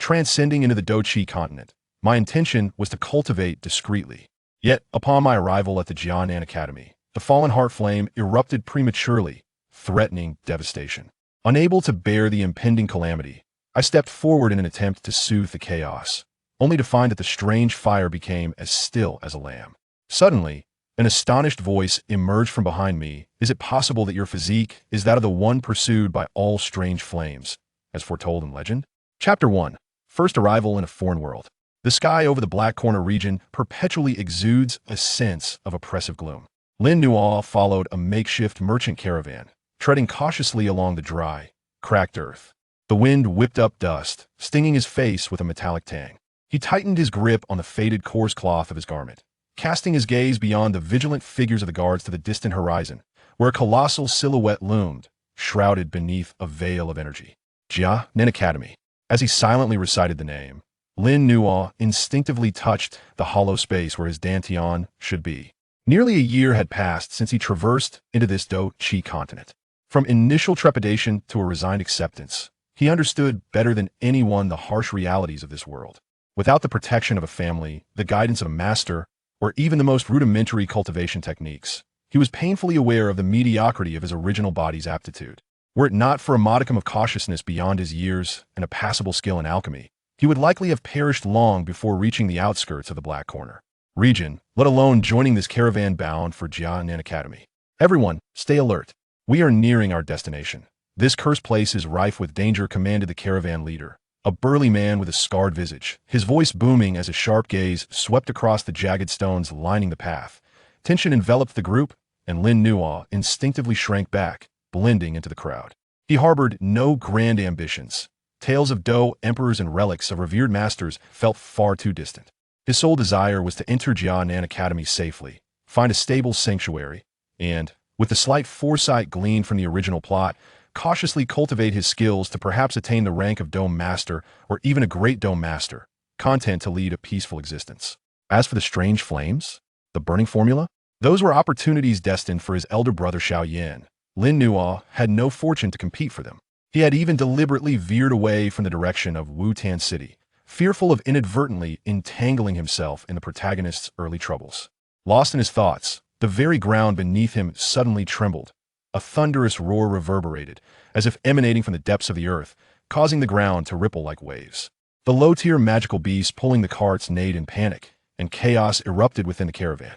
transcending into the Dou Qi Continent. My intention was to cultivate discreetly. Yet, upon my arrival at the Canaan Academy, the fallen heart flame erupted prematurely, threatening devastation. Unable to bear the impending calamity, I stepped forward in an attempt to soothe the chaos, only to find that the strange fire became as still as a lamb. Suddenly, an astonished voice emerged from behind me. Is it possible that your physique is that of the one pursued by all strange flames, as foretold in legend? Chapter 1. First arrival in a foreign world. The sky over the Black Corner region perpetually exudes a sense of oppressive gloom. Lin Nuo followed a makeshift merchant caravan, treading cautiously along the dry, cracked earth. The wind whipped up dust, stinging his face with a metallic tang. He tightened his grip on the faded coarse cloth of his garment, casting his gaze beyond the vigilant figures of the guards to the distant horizon, where a colossal silhouette loomed, shrouded beneath a veil of energy. Canaan Academy. As he silently recited the name, Lin Nuo instinctively touched the hollow space where his dantian should be. Nearly a year had passed since he traversed into this Dou Qi Continent. From initial trepidation to a resigned acceptance, he understood better than anyone the harsh realities of this world. Without the protection of a family, the guidance of a master, or even the most rudimentary cultivation techniques, he was painfully aware of the mediocrity of his original body's aptitude. Were it not for a modicum of cautiousness beyond his years and a passable skill in alchemy, he would likely have perished long before reaching the outskirts of the Black Corner region, let alone joining this caravan bound for Canaan Academy. Everyone, stay alert. We are nearing our destination. This cursed place is rife with danger, commanded the caravan leader, a burly man with a scarred visage, his voice booming as a sharp gaze swept across the jagged stones lining the path. Tension enveloped the group, and Lin Nuo instinctively shrank back, blending into the crowd. He harbored no grand ambitions. Tales of Dou emperors and relics of revered masters felt far too distant. His sole desire was to enter Canaan Academy safely, find a stable sanctuary, and, with the slight foresight gleaned from the original plot, cautiously cultivate his skills to perhaps attain the rank of Dome Master or even a Great Dome Master, content to lead a peaceful existence. As for the strange flames, the burning formula, those were opportunities destined for his elder brother Xiaoyan. Lin Nuo had no fortune to compete for them. He had even deliberately veered away from the direction of Wutan City, fearful of inadvertently entangling himself in the protagonist's early troubles. Lost in his thoughts, the very ground beneath him suddenly trembled. A thunderous roar reverberated, as if emanating from the depths of the earth, causing the ground to ripple like waves. The low-tier magical beasts pulling the carts neighed in panic, and chaos erupted within the caravan.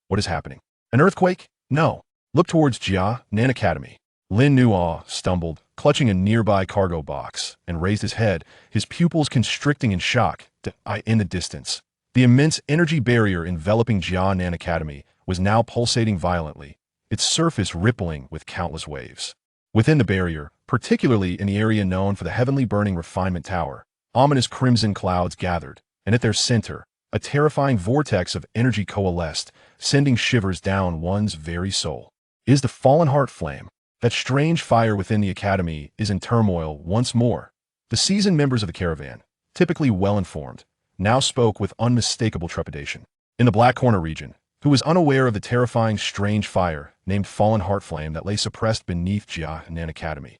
What is happening? An earthquake? No. Look towards Canaan Academy. Lin Nuo stumbled, clutching a nearby cargo box, and raised his head, his pupils constricting in shock. In the distance, the immense energy barrier enveloping Canaan Academy was now pulsating violently, its surface rippling with countless waves. Within the barrier, particularly in the area known for the heavenly burning refinement tower, ominous crimson clouds gathered, and at their center, a terrifying vortex of energy coalesced, sending shivers down one's very soul. Is the fallen heart flame? That strange fire within the academy is in turmoil once more. The seasoned members of the caravan, typically well-informed, now spoke with unmistakable trepidation. In the Black Corner region, who was unaware of the terrifying strange fire named Fallen Heart Flame that lay suppressed beneath Canaan Academy.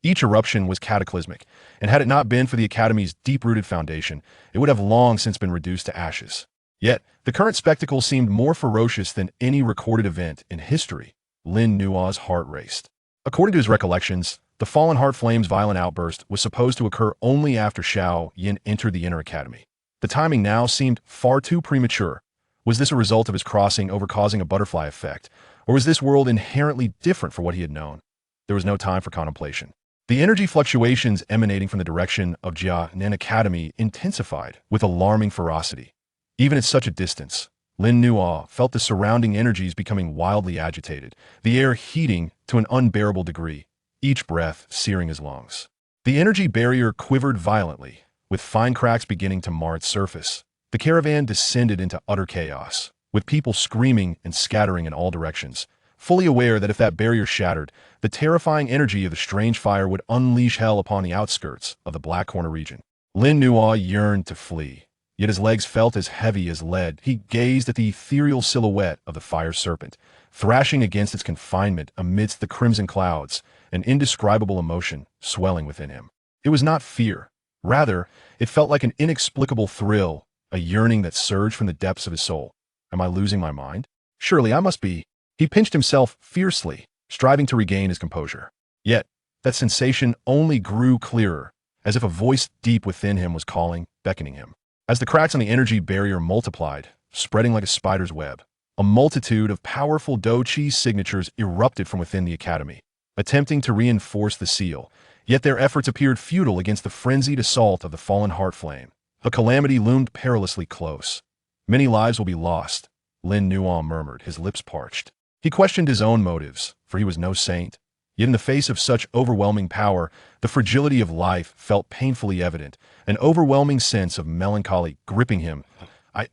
Each eruption was cataclysmic, and had it not been for the Academy's deep-rooted foundation, it would have long since been reduced to ashes. Yet, the current spectacle seemed more ferocious than any recorded event in history. Lin Nuo's heart raced. According to his recollections, the Fallen Heart Flame's violent outburst was supposed to occur only after Xiaoyan entered the inner academy. The timing now seemed far too premature. Was this a result of his crossing over causing a butterfly effect, or was this world inherently different for what he had known? There was no time for contemplation. The energy fluctuations emanating from the direction of Canaan Academy intensified with alarming ferocity. Even at such a distance, Lin Nuo felt the surrounding energies becoming wildly agitated, the air heating to an unbearable degree, each breath searing his lungs. The energy barrier quivered violently, with fine cracks beginning to mar its surface. The caravan descended into utter chaos, with people screaming and scattering in all directions, fully aware that if that barrier shattered, the terrifying energy of the strange fire would unleash hell upon the outskirts of the Black Corner region. Lin Nuo yearned to flee, yet his legs felt as heavy as lead. He gazed at the ethereal silhouette of the fire serpent, thrashing against its confinement amidst the crimson clouds, an indescribable emotion swelling within him. It was not fear, Rather, it felt like an inexplicable thrill, a yearning that surged from the depths of his soul. Am I losing my mind? Surely I must be. He pinched himself fiercely, striving to regain his composure. Yet, that sensation only grew clearer, as if a voice deep within him was calling, beckoning him. As the cracks on the energy barrier multiplied, spreading like a spider's web, a multitude of powerful Dou Qi signatures erupted from within the academy, attempting to reinforce the seal. Yet their efforts appeared futile against the frenzied assault of the fallen heart flame. A calamity loomed perilously close. Many lives will be lost, Lin Nuo murmured, his lips parched. He questioned his own motives, for he was no saint. Yet in the face of such overwhelming power, the fragility of life felt painfully evident, an overwhelming sense of melancholy gripping him.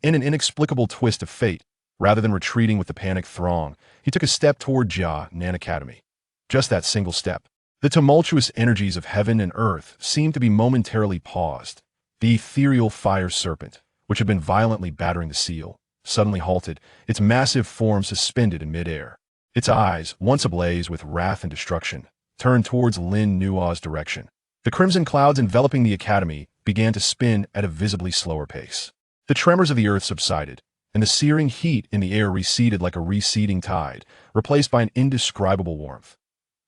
In an inexplicable twist of fate, rather than retreating with the panicked throng, he took a step toward Canaan Academy. Just that single step. The tumultuous energies of heaven and earth seemed to be momentarily paused. The ethereal fire serpent, which had been violently battering the seal, suddenly halted, its massive form suspended in midair. Its eyes, once ablaze with wrath and destruction, turned towards Lin Nuo's direction. The crimson clouds enveloping the academy began to spin at a visibly slower pace. The tremors of the earth subsided, and the searing heat in the air receded like a receding tide, replaced by an indescribable warmth.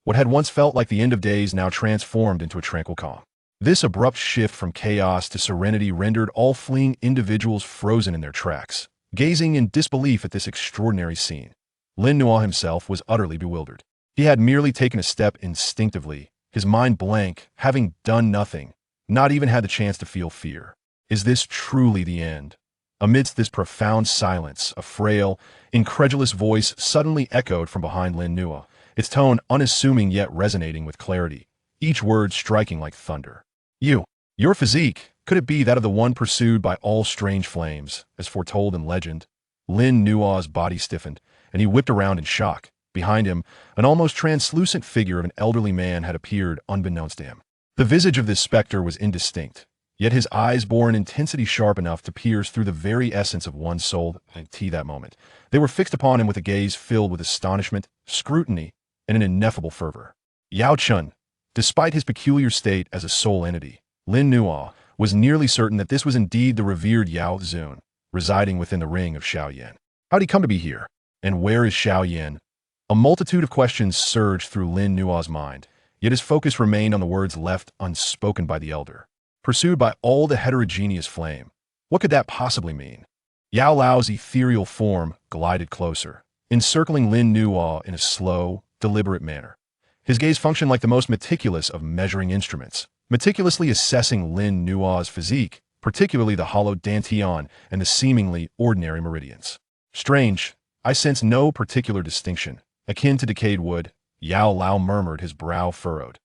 What had once felt like the end of days now transformed into a tranquil calm. This abrupt shift from chaos to serenity rendered all fleeing individuals frozen in their tracks, gazing in disbelief at this extraordinary scene. Lin Nuo himself was utterly bewildered. He had merely taken a step instinctively, his mind blank, having done nothing, not even had the chance to feel fear. Is this truly the end? Amidst this profound silence, a frail, incredulous voice suddenly echoed from behind Lin Nuo, its tone unassuming yet resonating with clarity, each word striking like thunder. Your physique, could it be that of the one pursued by all strange flames, as foretold in legend? Lin Nuo's body stiffened, and he whipped around in shock. Behind him, an almost translucent figure of an elderly man had appeared unbeknownst to him. The visage of this specter was indistinct, yet his eyes bore an intensity sharp enough to pierce through the very essence of one's soul at that moment. They were fixed upon him with a gaze filled with astonishment, scrutiny, and an ineffable fervor. Yao Chun, despite his peculiar state as a soul entity, Lin Nuo was nearly certain that this was indeed the revered Yao Zun, residing within the ring of Shaoyan. How'd he come to be here? And where is Shaoyan? A multitude of questions surged through Lin Nuo's mind, yet his focus remained on the words left unspoken by the elder. Pursued by all the heterogeneous flame, what could that possibly mean? Yao Lao's ethereal form glided closer, encircling Lin Nuo in a slow, deliberate manner. His gaze functioned like the most meticulous of measuring instruments, meticulously assessing Lin Nuo's physique, particularly the hollowed dantian and the seemingly ordinary meridians. Strange, I sense no particular distinction, akin to decayed wood, Yao Lao murmured, his brow furrowed.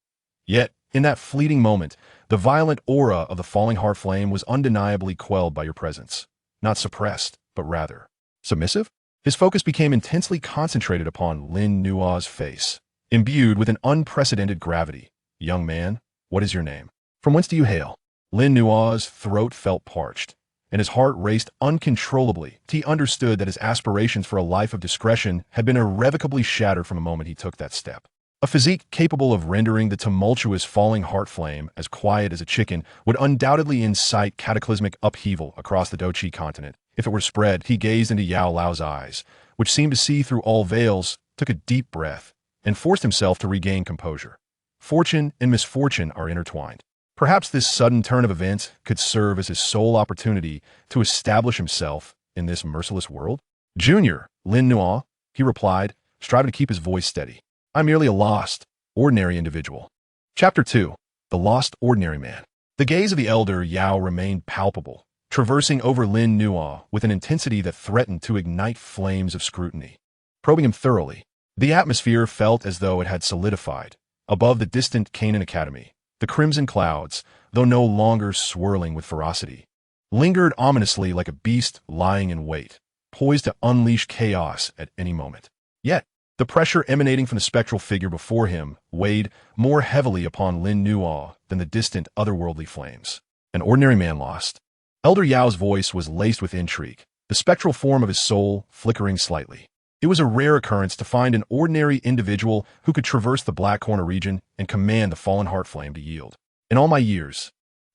Yet, in that fleeting moment, the violent aura of the falling heart flame was undeniably quelled by your presence. Not suppressed, but rather submissive? His focus became intensely concentrated upon Lin Nuo's face, imbued with an unprecedented gravity. Young man, what is your name? From whence do you hail? Lin Nuo's throat felt parched, and his heart raced uncontrollably. He understood that his aspirations for a life of discretion had been irrevocably shattered from the moment he took that step. A physique capable of rendering the tumultuous falling heart flame as quiet as a chicken would undoubtedly incite cataclysmic upheaval across the Dou Qi Continent. If it were spread, he gazed into Yao Lao's eyes, which seemed to see through all veils, took a deep breath, and forced himself to regain composure. Fortune and misfortune are intertwined. Perhaps this sudden turn of events could serve as his sole opportunity to establish himself in this merciless world. Junior, Lin Nuo, he replied, striving to keep his voice steady. I'm merely a lost, ordinary individual. Chapter 2. The Lost Ordinary Man. The gaze of the elder Yao remained palpable, traversing over Lin Nuo with an intensity that threatened to ignite flames of scrutiny. Probing him thoroughly, the atmosphere felt as though it had solidified. Above the distant Canaan Academy, the crimson clouds, though no longer swirling with ferocity, lingered ominously like a beast lying in wait, poised to unleash chaos at any moment. Yet, the pressure emanating from the spectral figure before him weighed more heavily upon Lin Nuo than the distant otherworldly flames. An ordinary man lost. Elder Yao's voice was laced with intrigue, the spectral form of his soul flickering slightly. It was a rare occurrence to find an ordinary individual who could traverse the Black Corner region and command the fallen heart flame to yield. In all my years,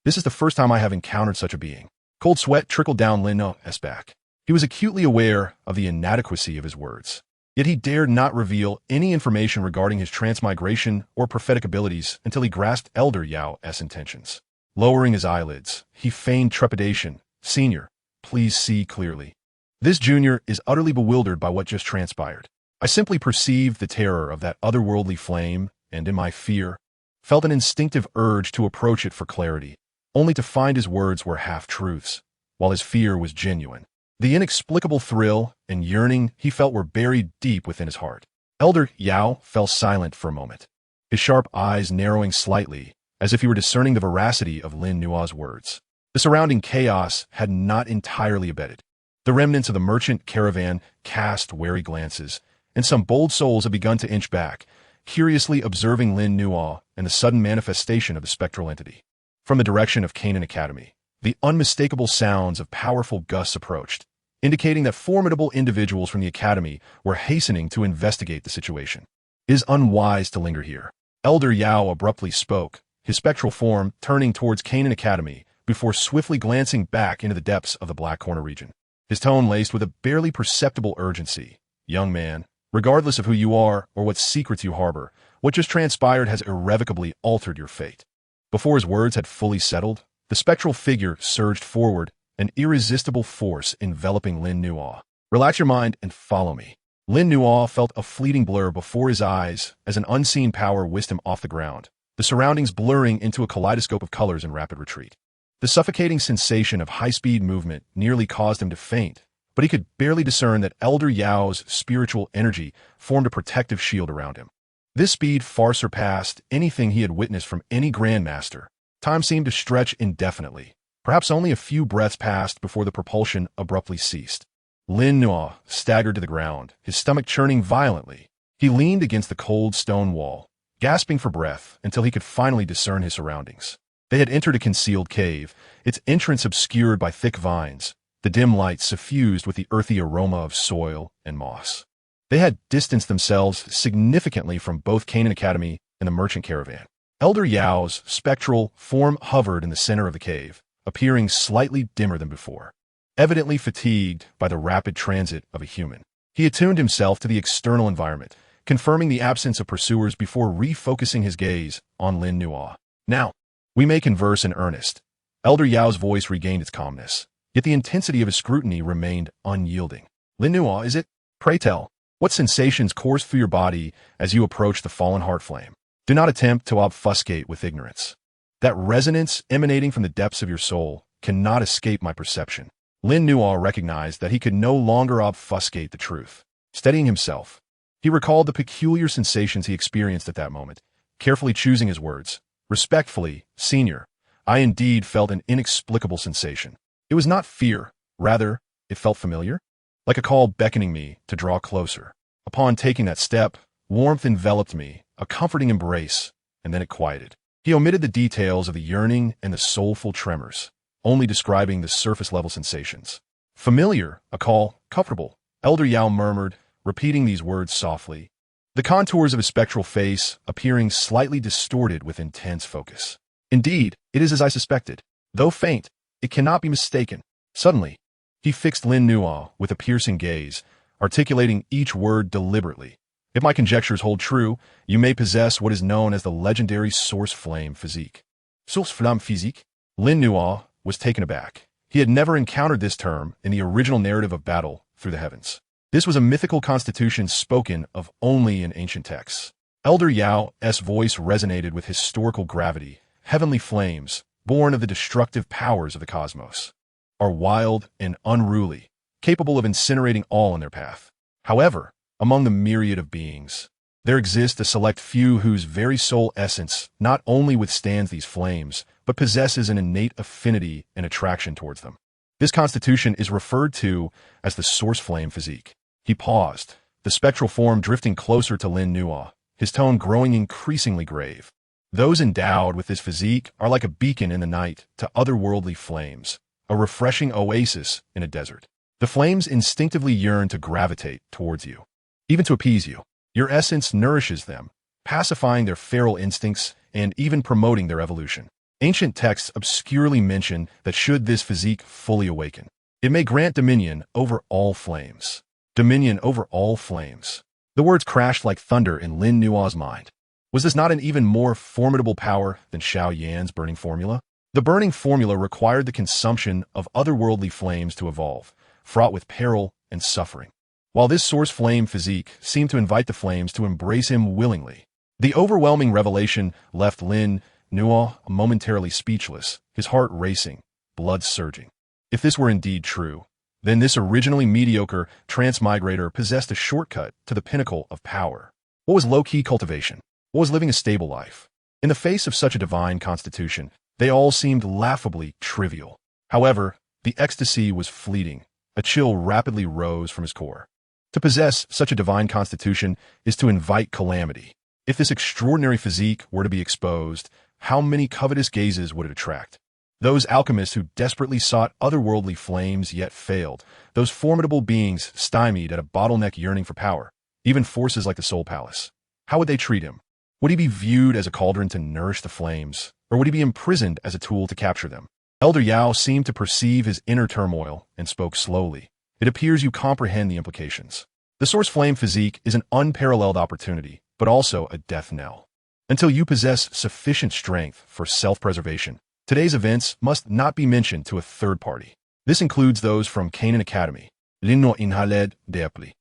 This is the first time I have encountered such a being. Cold sweat trickled down Lin Nuo's back. He was acutely aware of the inadequacy of his words. Yet he dared not reveal any information regarding his transmigration or prophetic abilities until he grasped Elder Yao's intentions. Lowering his eyelids, he feigned trepidation. "Senior, please see clearly. This junior is utterly bewildered by what just transpired. I simply perceived the terror of that otherworldly flame, and in my fear, felt an instinctive urge to approach it for clarity, only to find his words were half-truths, while his fear was genuine. The inexplicable thrill and yearning he felt were buried deep within his heart." Elder Yao fell silent for a moment, his sharp eyes narrowing slightly, as if he were discerning the veracity of Lin Nuo's words. The surrounding chaos had not entirely abated. The remnants of the merchant caravan cast wary glances, and some bold souls had begun to inch back, curiously observing Lin Nuo and the sudden manifestation of the spectral entity. From the direction of Canaan Academy, the unmistakable sounds of powerful gusts approached, indicating that formidable individuals from the academy were hastening to investigate the situation. "It is unwise to linger here." Elder Yao abruptly spoke, his spectral form turning towards Canaan Academy before swiftly glancing back into the depths of the Black Corner region. His tone laced with a barely perceptible urgency. "Young man, regardless of who you are or what secrets you harbor, what just transpired has irrevocably altered your fate." Before his words had fully settled, the spectral figure surged forward, an irresistible force enveloping Lin Nuo. "Relax your mind and follow me." Lin Nuo felt a fleeting blur before his eyes as an unseen power whisked him off the ground, the surroundings blurring into a kaleidoscope of colors in rapid retreat. The suffocating sensation of high-speed movement nearly caused him to faint, but he could barely discern that Elder Yao's spiritual energy formed a protective shield around him. This speed far surpassed anything he had witnessed from any grandmaster. Time seemed to stretch indefinitely. Perhaps only a few breaths passed before the propulsion abruptly ceased. Lin Nuo staggered to the ground, his stomach churning violently. He leaned against the cold stone wall, gasping for breath until he could finally discern his surroundings. They had entered a concealed cave, its entrance obscured by thick vines, the dim light suffused with the earthy aroma of soil and moss. They had distanced themselves significantly from both Canaan Academy and the merchant caravan. Elder Yao's spectral form hovered in the center of the cave, appearing slightly dimmer than before. Evidently fatigued by the rapid transit of a human, he attuned himself to the external environment, confirming the absence of pursuers before refocusing his gaze on Lin Nuo. "Now, we may converse in earnest." Elder Yao's voice regained its calmness, yet the intensity of his scrutiny remained unyielding. "Lin Nuo, is it? Pray tell, what sensations course through your body as you approach the fallen heart flame? Do not attempt to obfuscate with ignorance. That resonance emanating from the depths of your soul cannot escape my perception." Lin Nuo recognized that he could no longer obfuscate the truth. Steadying himself, he recalled the peculiar sensations he experienced at that moment, carefully choosing his words. "Respectfully, Senior, I indeed felt an inexplicable sensation. It was not fear, rather, it felt familiar, like a call beckoning me to draw closer. Upon taking that step, warmth enveloped me, a comforting embrace, and then it quieted." He omitted the details of the yearning and the soulful tremors, only describing the surface-level sensations. "Familiar, a call, comfortable," Elder Yao murmured, repeating these words softly, the contours of his spectral face appearing slightly distorted with intense focus. "Indeed, it is as I suspected. Though faint, it cannot be mistaken." Suddenly, he fixed Lin Nuo with a piercing gaze, articulating each word deliberately. "If my conjectures hold true, you may possess what is known as the legendary Source Flame physique." Source Flamme physique? Lin Nuo was taken aback. He had never encountered this term in the original narrative of battle through the heavens. This was a mythical constitution spoken of only in ancient texts. Elder Yao's voice resonated with historical gravity. "Heavenly flames, born of the destructive powers of the cosmos, are wild and unruly, capable of incinerating all in their path. However, among the myriad of beings, there exist a select few whose very soul essence not only withstands these flames, but possesses an innate affinity and attraction towards them. This constitution is referred to as the Source Flame physique." He paused, the spectral form drifting closer to Lin Nuo, his tone growing increasingly grave. "Those endowed with this physique are like a beacon in the night to otherworldly flames, a refreshing oasis in a desert. The flames instinctively yearn to gravitate towards you, even to appease you. Your essence nourishes them, pacifying their feral instincts and even promoting their evolution. Ancient texts obscurely mention that should this physique fully awaken, it may grant dominion over all flames. Dominion over all flames. The words crashed like thunder in Lin Nua's mind. Was this not an even more formidable power than Xiao Yan's burning formula? The burning formula required the consumption of otherworldly flames to evolve, fraught with peril and suffering. While this source flame physique seemed to invite the flames to embrace him willingly, the overwhelming revelation left Lin Nua momentarily speechless, his heart racing, blood surging. If this were indeed true, then this originally mediocre transmigrator possessed a shortcut to the pinnacle of power. What was low-key cultivation? What was living a stable life? In the face of such a divine constitution, they all seemed laughably trivial. However, the ecstasy was fleeting. A chill rapidly rose from his core. To possess such a divine constitution is to invite calamity. If this extraordinary physique were to be exposed, how many covetous gazes would it attract? Those alchemists who desperately sought otherworldly flames yet failed, those formidable beings stymied at a bottleneck yearning for power, even forces like the Soul Palace. How would they treat him? Would he be viewed as a cauldron to nourish the flames, or would he be imprisoned as a tool to capture them? Elder Yao seemed to perceive his inner turmoil and spoke slowly. It appears you comprehend the implications. The Source Flame physique is an unparalleled opportunity, but also a death knell. Until you possess sufficient strength for self-preservation, today's events must not be mentioned to a third party. This includes those from Canaan Academy. Linno inhaled deeply.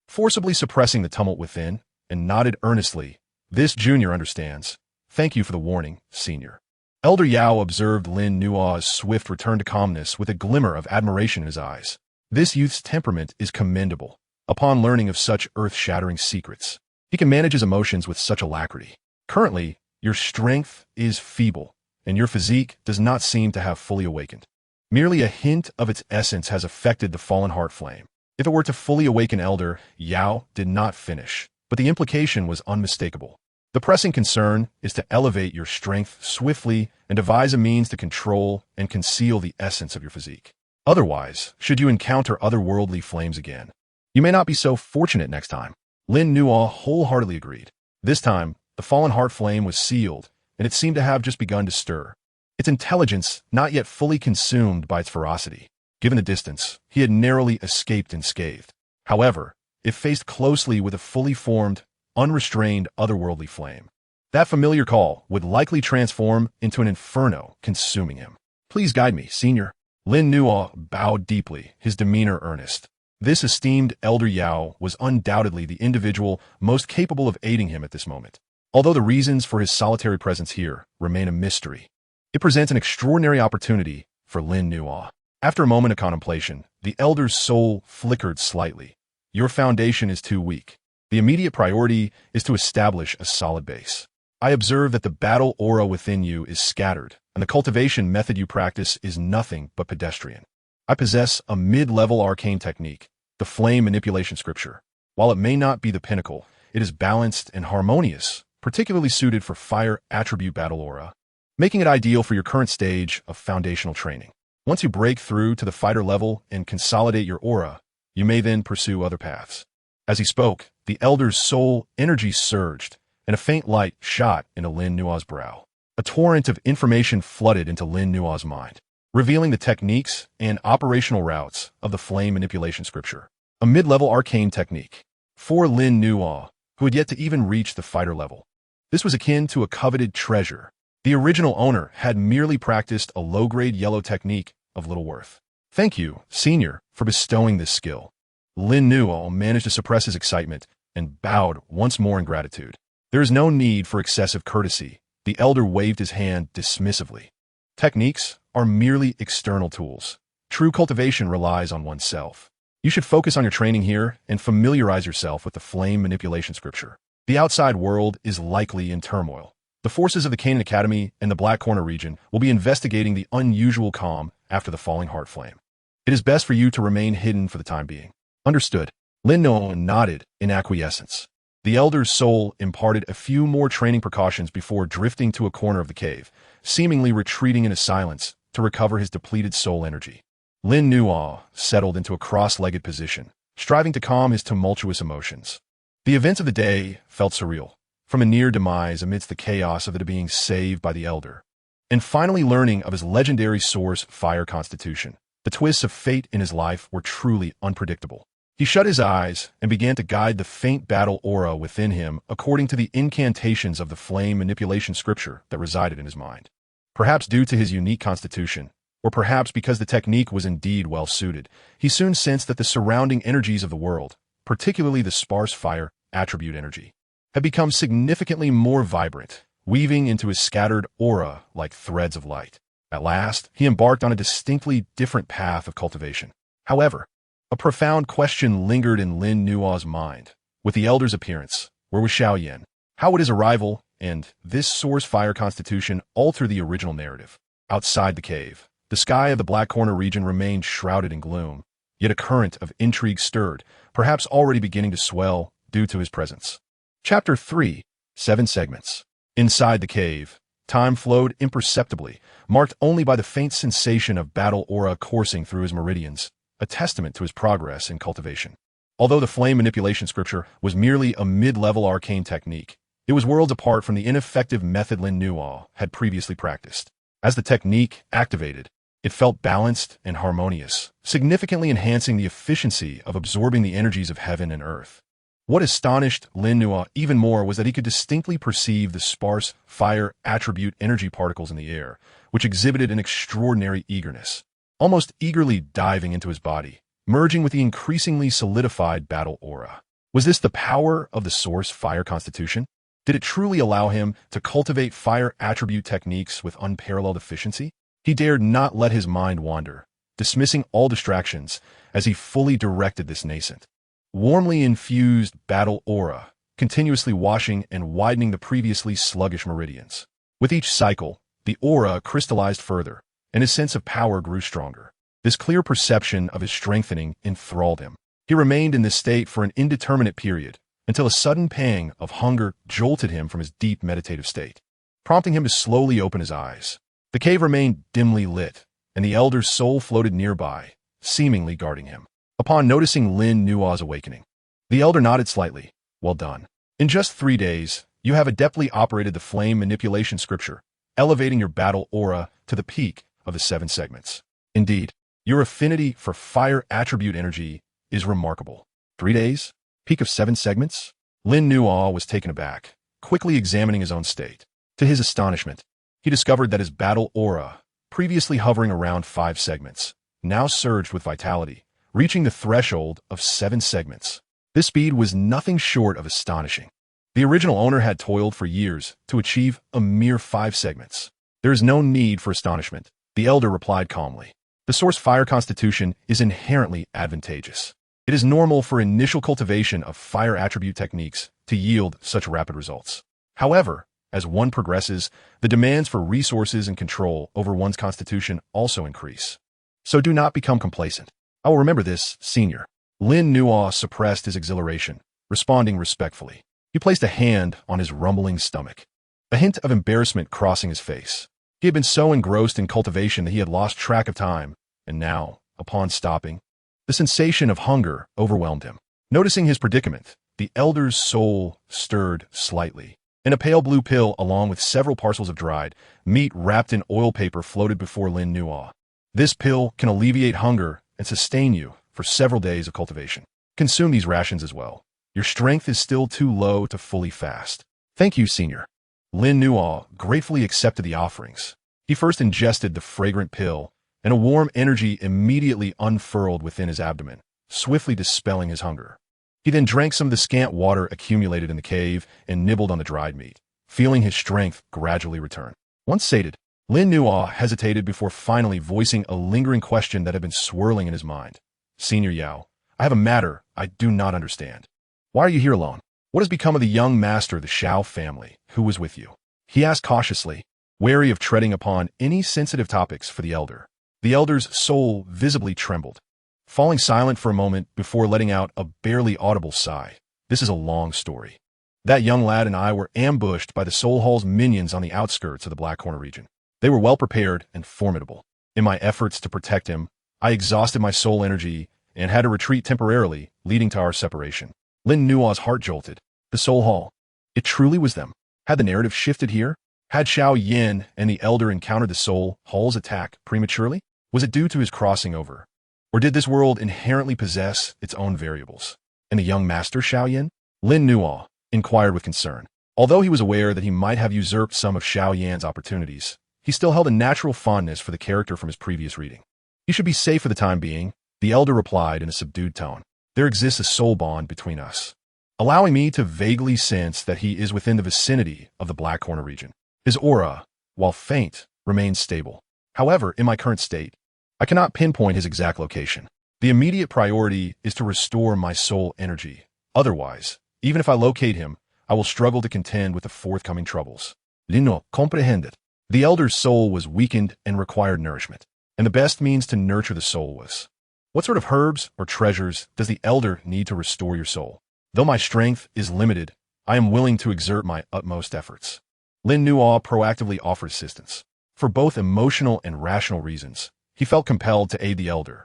Forcibly suppressing the tumult within, and nodded earnestly. This junior understands. Thank you for the warning, senior. Elder Yao observed Lin Nua's swift return to calmness with a glimmer of admiration in his eyes. This youth's temperament is commendable. Upon learning of such earth-shattering secrets, he can manage his emotions with such alacrity. Currently, your strength is feeble, and your physique does not seem to have fully awakened. Merely a hint of its essence has affected the fallen heart flame. If it were to fully awaken Elder, Yao did not finish, but the implication was unmistakable. The pressing concern is to elevate your strength swiftly and devise a means to control and conceal the essence of your physique. Otherwise, should you encounter otherworldly flames again, you may not be so fortunate next time. Lin Nua wholeheartedly agreed. This time, the fallen heart flame was sealed, and it seemed to have just begun to stir. Its intelligence not yet fully consumed by its ferocity. Given the distance, he had narrowly escaped unscathed. However, if faced closely with a fully formed, unrestrained otherworldly flame, that familiar call would likely transform into an inferno, consuming him. Please guide me, senior. Lin Nua bowed deeply, his demeanor earnest. This esteemed Elder Yao was undoubtedly the individual most capable of aiding him at this moment. Although the reasons for his solitary presence here remain a mystery, it presents an extraordinary opportunity for Lin Nua. After a moment of contemplation, the elder's soul flickered slightly. Your foundation is too weak. The immediate priority is to establish a solid base. I observe that the battle aura within you is scattered, and the cultivation method you practice is nothing but pedestrian. I possess a mid-level arcane technique, the flame manipulation scripture. While it may not be the pinnacle, it is balanced and harmonious, particularly suited for fire attribute battle aura, making it ideal for your current stage of foundational training. Once you break through to the fighter level and consolidate your aura, you may then pursue other paths. As he spoke, the elder's soul energy surged, and a faint light shot into Lin Nua's brow. A torrent of information flooded into Lin Nua's mind, revealing the techniques and operational routes of the flame manipulation scripture, a mid-level arcane technique. For Lin Nua, who had yet to even reach the fighter level, this was akin to a coveted treasure. The original owner had merely practiced a low-grade yellow technique of little worth. Thank you, senior, for bestowing this skill. Lin Nua managed to suppress his excitement and bowed once more in gratitude. There is no need for excessive courtesy. The elder waved his hand dismissively. Techniques are merely external tools. True cultivation relies on oneself. You should focus on your training here and familiarize yourself with the flame manipulation scripture. The outside world is likely in turmoil. The forces of the Canaan Academy and the Black Corner region will be investigating the unusual calm after the falling heart flame. It is best for you to remain hidden for the time being. Understood. Lin Nua nodded in acquiescence. The elder's soul imparted a few more training precautions before drifting to a corner of the cave, seemingly retreating into silence to recover his depleted soul energy. Lin Nua settled into a cross-legged position, striving to calm his tumultuous emotions. The events of the day felt surreal, from a near demise amidst the chaos of it being saved by the elder. and finally learning of his legendary source fire constitution. The twists of fate in his life were truly unpredictable. He shut his eyes and began to guide the faint battle aura within him according to the incantations of the flame manipulation scripture that resided in his mind. Perhaps due to his unique constitution, or perhaps because the technique was indeed well suited, he soon sensed that the surrounding energies of the world, particularly the sparse fire attribute energy, had become significantly more vibrant, weaving into his scattered aura like threads of light. At last, he embarked on a distinctly different path of cultivation. However, a profound question lingered in Lin Nuo's mind. With the elder's appearance, where was Xiao Yan? How would his arrival and this source fire constitution alter the original narrative? Outside the cave, the sky of the Black Corner region remained shrouded in gloom, yet a current of intrigue stirred, perhaps already beginning to swell due to his presence. Chapter 3. 7 Segments. Inside the cave, time flowed imperceptibly, marked only by the faint sensation of battle aura coursing through his meridians, a testament to his progress in cultivation. Although the flame manipulation scripture was merely a mid-level arcane technique, it was worlds apart from the ineffective method Lin Nuo had previously practiced. As the technique activated, it felt balanced and harmonious, significantly enhancing the efficiency of absorbing the energies of heaven and earth. What astonished Lin Nuo even more was that he could distinctly perceive the sparse fire attribute energy particles in the air, which exhibited an extraordinary eagerness, almost eagerly diving into his body, merging with the increasingly solidified battle aura. Was this the power of the source fire constitution? Did it truly allow him to cultivate fire attribute techniques with unparalleled efficiency? He dared not let his mind wander, dismissing all distractions as he fully directed this nascent, warmly infused battle aura, continuously washing and widening the previously sluggish meridians. With each cycle, the aura crystallized further, and his sense of power grew stronger. This clear perception of his strengthening enthralled him. He remained in this state for an indeterminate period, until a sudden pang of hunger jolted him from his deep meditative state, prompting him to slowly open his eyes. The cave remained dimly lit, and the elder's soul floated nearby, seemingly guarding him. Upon noticing Lin Nuo's awakening, the elder nodded slightly. Well done. In just 3 days, you have adeptly operated the flame manipulation scripture, elevating your battle aura to the peak of the 7 segments. Indeed, your affinity for fire attribute energy is remarkable. 3 days? Peak of 7 segments? Lin Nuo was taken aback, quickly examining his own state. To his astonishment, he discovered that his battle aura, previously hovering around 5 segments, now surged with vitality, reaching the threshold of 7 segments. This speed was nothing short of astonishing. The original owner had toiled for years to achieve a mere 5 segments. There is no need for astonishment, the elder replied calmly. The source fire constitution is inherently advantageous. It is normal for initial cultivation of fire attribute techniques to yield such rapid results. However, as one progresses, the demands for resources and control over one's constitution also increase. So do not become complacent. I will remember this, senior. Lin Nuo suppressed his exhilaration, responding respectfully. He placed a hand on his rumbling stomach, a hint of embarrassment crossing his face. He had been so engrossed in cultivation that he had lost track of time, and now, upon stopping, the sensation of hunger overwhelmed him. Noticing his predicament, the elder's soul stirred slightly, and a pale blue pill along with several parcels of dried meat wrapped in oil paper floated before Lin Nuo. This pill can alleviate hunger and sustain you for several days of cultivation. Consume these rations as well. Your strength is still too low to fully fast. Thank you, senior. Lin Nuo gratefully accepted the offerings. He first ingested the fragrant pill, and a warm energy immediately unfurled within his abdomen, swiftly dispelling his hunger. He then drank some of the scant water accumulated in the cave and nibbled on the dried meat, feeling his strength gradually return. Once sated, Lin Nuo hesitated before finally voicing a lingering question that had been swirling in his mind. Senior Yao, I have a matter I do not understand. Why are you here alone? What has become of the young master of the Shao family who was with you? He asked cautiously, wary of treading upon any sensitive topics for the elder. The elder's soul visibly trembled, falling silent for a moment before letting out a barely audible sigh. This is a long story. That young lad and I were ambushed by the Soul Hall's minions on the outskirts of the Black Corner region. They were well prepared and formidable. In my efforts to protect him, I exhausted my soul energy and had to retreat temporarily, leading to our separation. Lin Nuo's heart jolted. The Soul Hall. It truly was them. Had the narrative shifted here? Had Xiao Yin and the Elder encountered the soul Hull's attack prematurely? Was it due to his crossing over? Or did this world inherently possess its own variables? And the young master Xiao Yin? Lin Nuo inquired with concern. Although he was aware that he might have usurped some of Xiao Yan's opportunities, he still held a natural fondness for the character from his previous reading. "You should be safe for the time being," the Elder replied in a subdued tone. "There exists a soul bond between us, allowing me to vaguely sense that he is within the vicinity of the Black Corner region. His aura, while faint, remains stable. However, in my current state, I cannot pinpoint his exact location. The immediate priority is to restore my soul energy. Otherwise, even if I locate him, I will struggle to contend with the forthcoming troubles." Lino comprehended. The Elder's soul was weakened and required nourishment, and the best means to nurture the soul was. "What sort of herbs or treasures does the Elder need to restore your soul? Though my strength is limited, I am willing to exert my utmost efforts." Lin Nuo proactively offered assistance. For both emotional and rational reasons, he felt compelled to aid the Elder.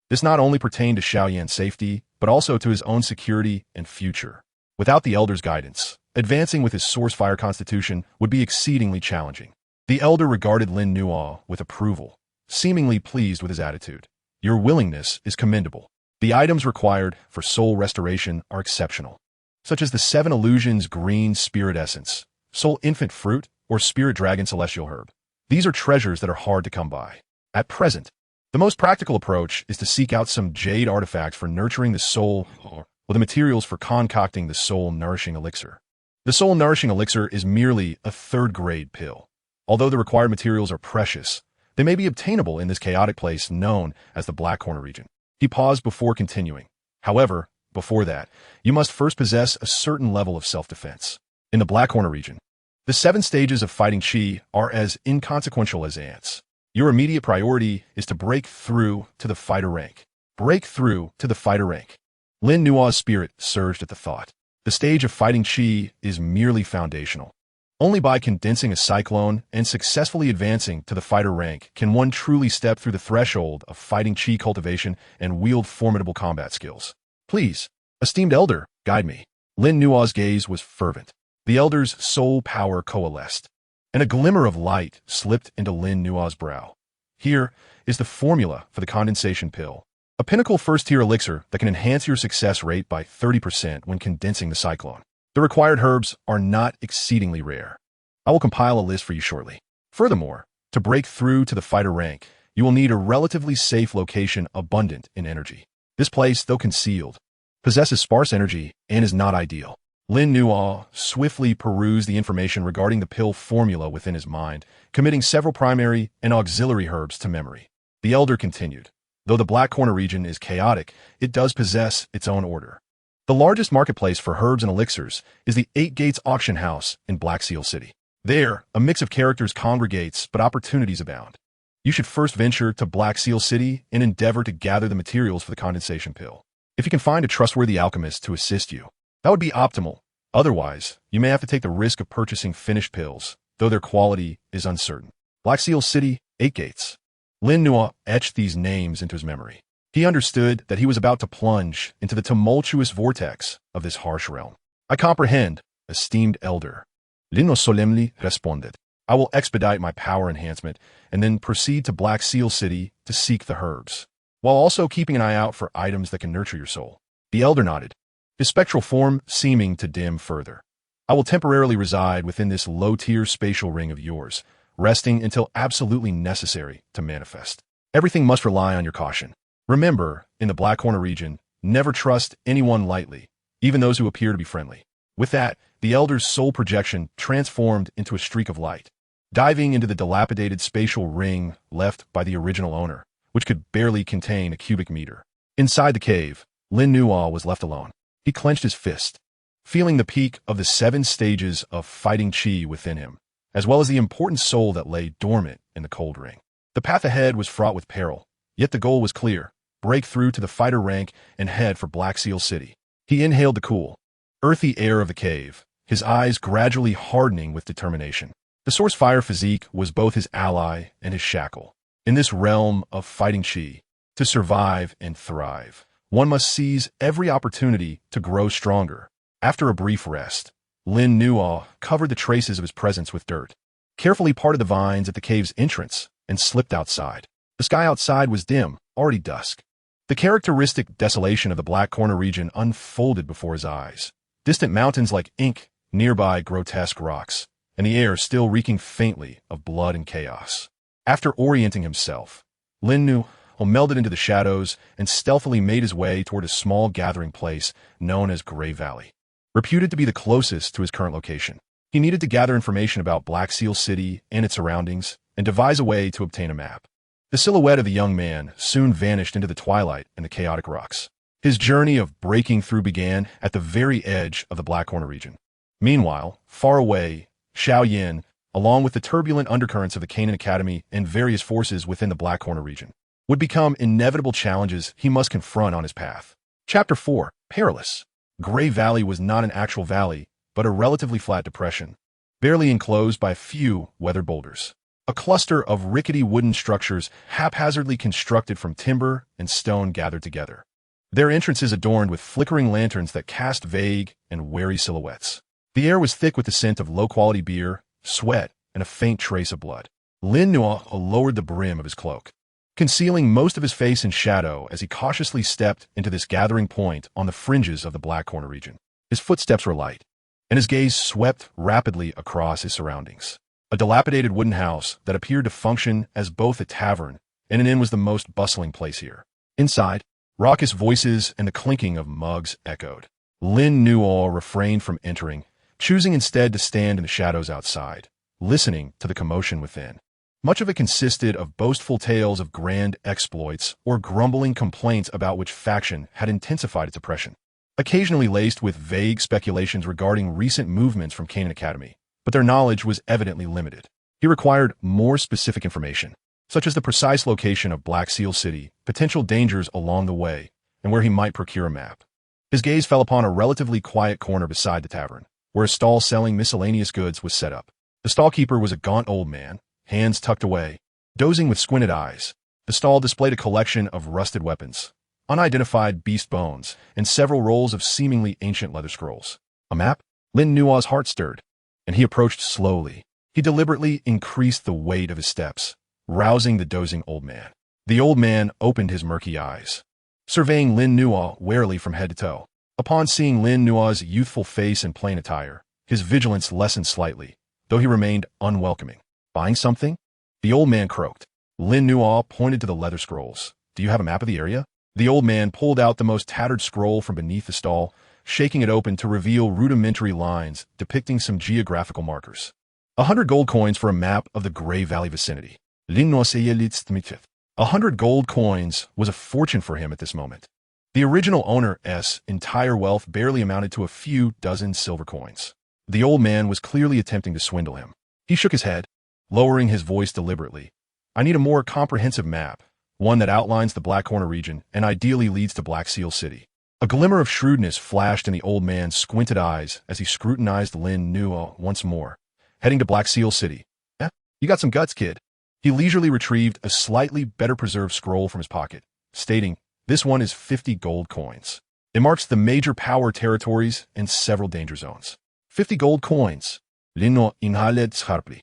This not only pertained to Xiao Yan's safety, but also to his own security and future. Without the Elder's guidance, advancing with his source fire constitution would be exceedingly challenging. The Elder regarded Lin Nuo with approval, seemingly pleased with his attitude. "Your willingness is commendable. The items required for soul restoration are exceptional, such as the 7 Illusions Green Spirit Essence, Soul Infant Fruit, or Spirit Dragon Celestial Herb. These are treasures that are hard to come by. At present, the most practical approach is to seek out some jade artifact for nurturing the soul or the materials for concocting the soul-nourishing elixir. The soul-nourishing elixir is merely a third-grade pill. Although the required materials are precious, they may be obtainable in this chaotic place known as the Black Corner region." He paused before continuing. "However, before that, you must first possess a certain level of self-defense. In the Black Corner region, the 7 stages of fighting Qi are as inconsequential as ants. Your immediate priority is to break through to the fighter rank. Break through to the fighter rank." Lin Nuo's spirit surged at the thought. The stage of fighting Qi is merely foundational. Only by condensing a cyclone and successfully advancing to the fighter rank can one truly step through the threshold of fighting Qi cultivation and wield formidable combat skills. "Please, esteemed Elder, guide me." Lin Nuo's gaze was fervent. The Elder's soul power coalesced, and a glimmer of light slipped into Lin Nuo's brow. "Here is the formula for the condensation pill. A pinnacle first-tier elixir that can enhance your success rate by 30% when condensing the cyclone. The required herbs are not exceedingly rare. I will compile a list for you shortly. Furthermore, to break through to the fighter rank, you will need a relatively safe location abundant in energy. This place, though concealed, possesses sparse energy and is not ideal." Lin Nuo swiftly perused the information regarding the pill formula within his mind, committing several primary and auxiliary herbs to memory. The Elder continued. "Though the Black Corner region is chaotic, it does possess its own order. The largest marketplace for herbs and elixirs is the 8 Gates Auction House in Black Seal City. There, a mix of characters congregates, but opportunities abound. You should first venture to Black Seal City and endeavor to gather the materials for the condensation pill. If you can find a trustworthy alchemist to assist you, that would be optimal. Otherwise, you may have to take the risk of purchasing finished pills, though their quality is uncertain. Black Seal City, 8 Gates." Lin Nuo etched these names into his memory. He understood that he was about to plunge into the tumultuous vortex of this harsh realm. "I comprehend, esteemed Elder." Lin Nuo solemnly responded. "I will expedite my power enhancement and then proceed to Black Seal City to seek the herbs, while also keeping an eye out for items that can nurture your soul." The Elder nodded, his spectral form seeming to dim further. "I will temporarily reside within this low-tier spatial ring of yours, resting until absolutely necessary to manifest. Everything must rely on your caution. Remember, in the Black Corner region, never trust anyone lightly, even those who appear to be friendly." With that, the Elder's soul projection transformed into a streak of light, diving into the dilapidated spatial ring left by the original owner, which could barely contain a cubic meter. Inside the cave, Lin Nuo was left alone. He clenched his fist, feeling the peak of the 7 stages of fighting Qi within him, as well as the important soul that lay dormant in the cold ring. The path ahead was fraught with peril, yet the goal was clear: break through to the fighter rank and head for Black Seal City. He inhaled the cool, earthy air of the cave, his eyes gradually hardening with determination. The source fire physique was both his ally and his shackle. In this realm of fighting Qi, to survive and thrive, one must seize every opportunity to grow stronger. After a brief rest, Lin Nuo covered the traces of his presence with dirt. carefully parted the vines at the cave's entrance, and slipped outside. The sky outside was dim, already dusk. The characteristic desolation of the Black Corner region unfolded before his eyes. Distant mountains like ink, nearby grotesque rocks, and the air still reeking faintly of blood and chaos. After orienting himself, Lin Nu melded into the shadows and stealthily made his way toward a small gathering place known as Gray Valley. Reputed to be the closest to his current location, he needed to gather information about Black Seal City and its surroundings and devise a way to obtain a map. The silhouette of the young man soon vanished into the twilight and the chaotic rocks. His journey of breaking through began at the very edge of the Black Corner region. Meanwhile, far away, Xiao Yin, along with the turbulent undercurrents of the Canaan Academy and various forces within the Black Corner region, would become inevitable challenges he must confront on his path. Chapter 4. Perilous. Gray Valley was not an actual valley, but a relatively flat depression, barely enclosed by a few weathered boulders. A cluster of rickety wooden structures haphazardly constructed from timber and stone gathered together. Their entrances adorned with flickering lanterns that cast vague and wary silhouettes. The air was thick with the scent of low-quality beer, sweat, and a faint trace of blood. Lin Nu lowered the brim of his cloak, concealing most of his face in shadow as he cautiously stepped into this gathering point on the fringes of the Black Corner region. His footsteps were light, and his gaze swept rapidly across his surroundings. A dilapidated wooden house that appeared to function as both a tavern and an inn was the most bustling place here. Inside, raucous voices and the clinking of mugs echoed. Lin Nu refrained from entering, choosing instead to stand in the shadows outside, listening to the commotion within. Much of it consisted of boastful tales of grand exploits or grumbling complaints about which faction had intensified its oppression, occasionally laced with vague speculations regarding recent movements from Canaan Academy. But their knowledge was evidently limited. He required more specific information, such as the precise location of Black Seal City, potential dangers along the way, and where he might procure a map. His gaze fell upon a relatively quiet corner beside the tavern, where a stall selling miscellaneous goods was set up. The stallkeeper was a gaunt old man, hands tucked away, dozing with squinted eyes. The stall displayed a collection of rusted weapons, unidentified beast bones, and several rolls of seemingly ancient leather scrolls. A map? Lin Nu's heart stirred, and he approached slowly. He deliberately increased the weight of his steps, rousing the dozing old man. The old man opened his murky eyes, surveying Lin Nu warily from head to toe. Upon seeing Lin Nu's youthful face and plain attire, his vigilance lessened slightly, though he remained unwelcoming. Buying something? The old man croaked. Lin Nu pointed to the leather scrolls. Do you have a map of the area? The old man pulled out the most tattered scroll from beneath the stall, shaking it open to reveal rudimentary lines depicting some geographical markers. 100 gold coins for a map of the Gray Valley vicinity. 100 gold coins was a fortune for him at this moment. The original owner's entire wealth barely amounted to a few dozen silver coins. The old man was clearly attempting to swindle him. He shook his head, lowering his voice deliberately. I need a more comprehensive map, one that outlines the Black Corner region and ideally leads to Black Seal City. A glimmer of shrewdness flashed in the old man's squinted eyes as he scrutinized Lin Nu once more. Heading to Black Seal City. Eh? You got some guts, kid. He leisurely retrieved a slightly better preserved scroll from his pocket, stating, this one is 50 gold coins. It marks the major power territories and several danger zones. 50 gold coins. Lin Nu inhaled sharply.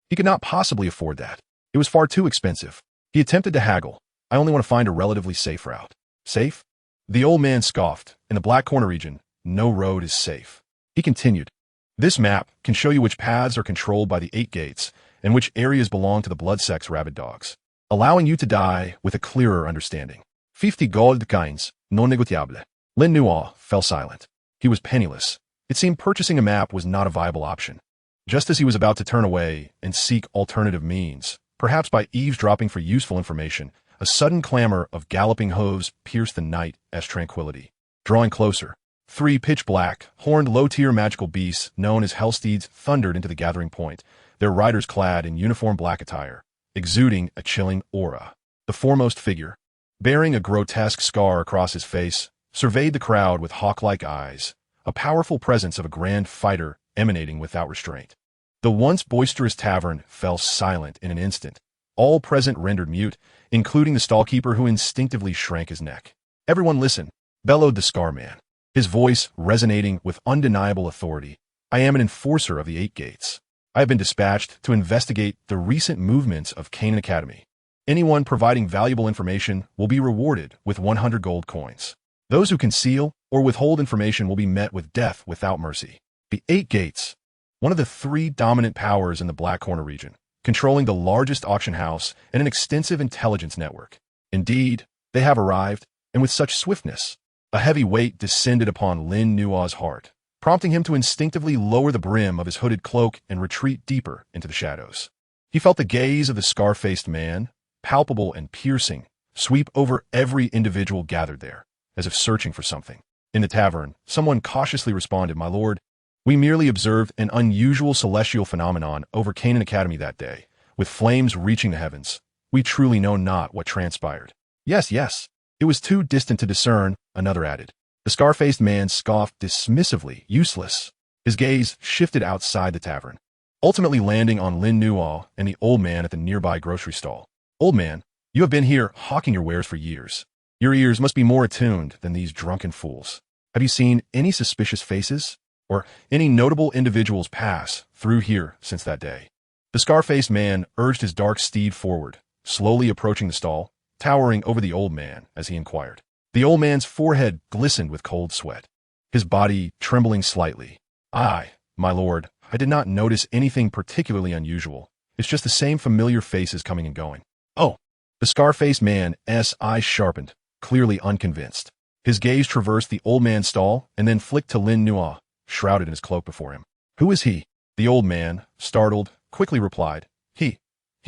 He could not possibly afford that. It was far too expensive. He attempted to haggle. I only want to find a relatively safe route. Safe? The old man scoffed. In the Black Corner region, no road is safe. He continued. This map can show you which paths are controlled by the 8 gates and which areas belong to the blood-sex rabid dogs, allowing you to die with a clearer understanding. 50 gold coins, non negociable. Lin Nu fell silent. He was penniless. It seemed purchasing a map was not a viable option. Just as he was about to turn away and seek alternative means, perhaps by eavesdropping for useful information, a sudden clamor of galloping hooves pierced the night as tranquility. Drawing closer, 3 pitch-black, horned low-tier magical beasts known as Hellsteeds thundered into the gathering point, their riders clad in uniform black attire, exuding a chilling aura. The foremost figure, bearing a grotesque scar across his face, surveyed the crowd with hawk-like eyes, a powerful presence of a grand fighter emanating without restraint. The once boisterous tavern fell silent in an instant, all present rendered mute, including the stallkeeper who instinctively shrank his neck. Everyone listen, bellowed the Scar Man, his voice resonating with undeniable authority. I am an enforcer of the 8 gates. I have been dispatched to investigate the recent movements of Canaan Academy. Anyone providing valuable information will be rewarded with 100 gold coins. Those who conceal or withhold information will be met with death without mercy. The Eight Gates, one of the three dominant powers in the Black Corner region, controlling the largest auction house and an extensive intelligence network. Indeed, they have arrived, and with such swiftness, a heavy weight descended upon Lin Nua's heart, prompting him to instinctively lower the brim of his hooded cloak and retreat deeper into the shadows. He felt the gaze of the scar-faced man, palpable and piercing, sweep over every individual gathered there, as if searching for something. In the tavern, someone cautiously responded, "My lord, we merely observed an unusual celestial phenomenon over Canaan Academy that day, with flames reaching the heavens. We truly know not what transpired." Yes, it was too distant to discern," another added. The scar-faced man scoffed dismissively, useless. His gaze shifted outside the tavern, ultimately landing on Lin Nua and the old man at the nearby grocery stall. "Old man, you have been here hawking your wares for years. Your ears must be more attuned than these drunken fools. Have you seen any suspicious faces, or any notable individuals pass through here since that day?" The scar-faced man urged his dark steed forward, slowly approaching the stall, towering over the old man as he inquired. The old man's forehead glistened with cold sweat, his body trembling slightly. "Aye, my lord, I did not notice anything particularly unusual. It's just the same familiar faces coming and going." "Oh." The scar-faced man's eyes sharpened, clearly unconvinced. His gaze traversed the old man's stall and then flicked to Lin Nua, shrouded in his cloak before him. "Who is he?" The old man, startled, quickly replied, He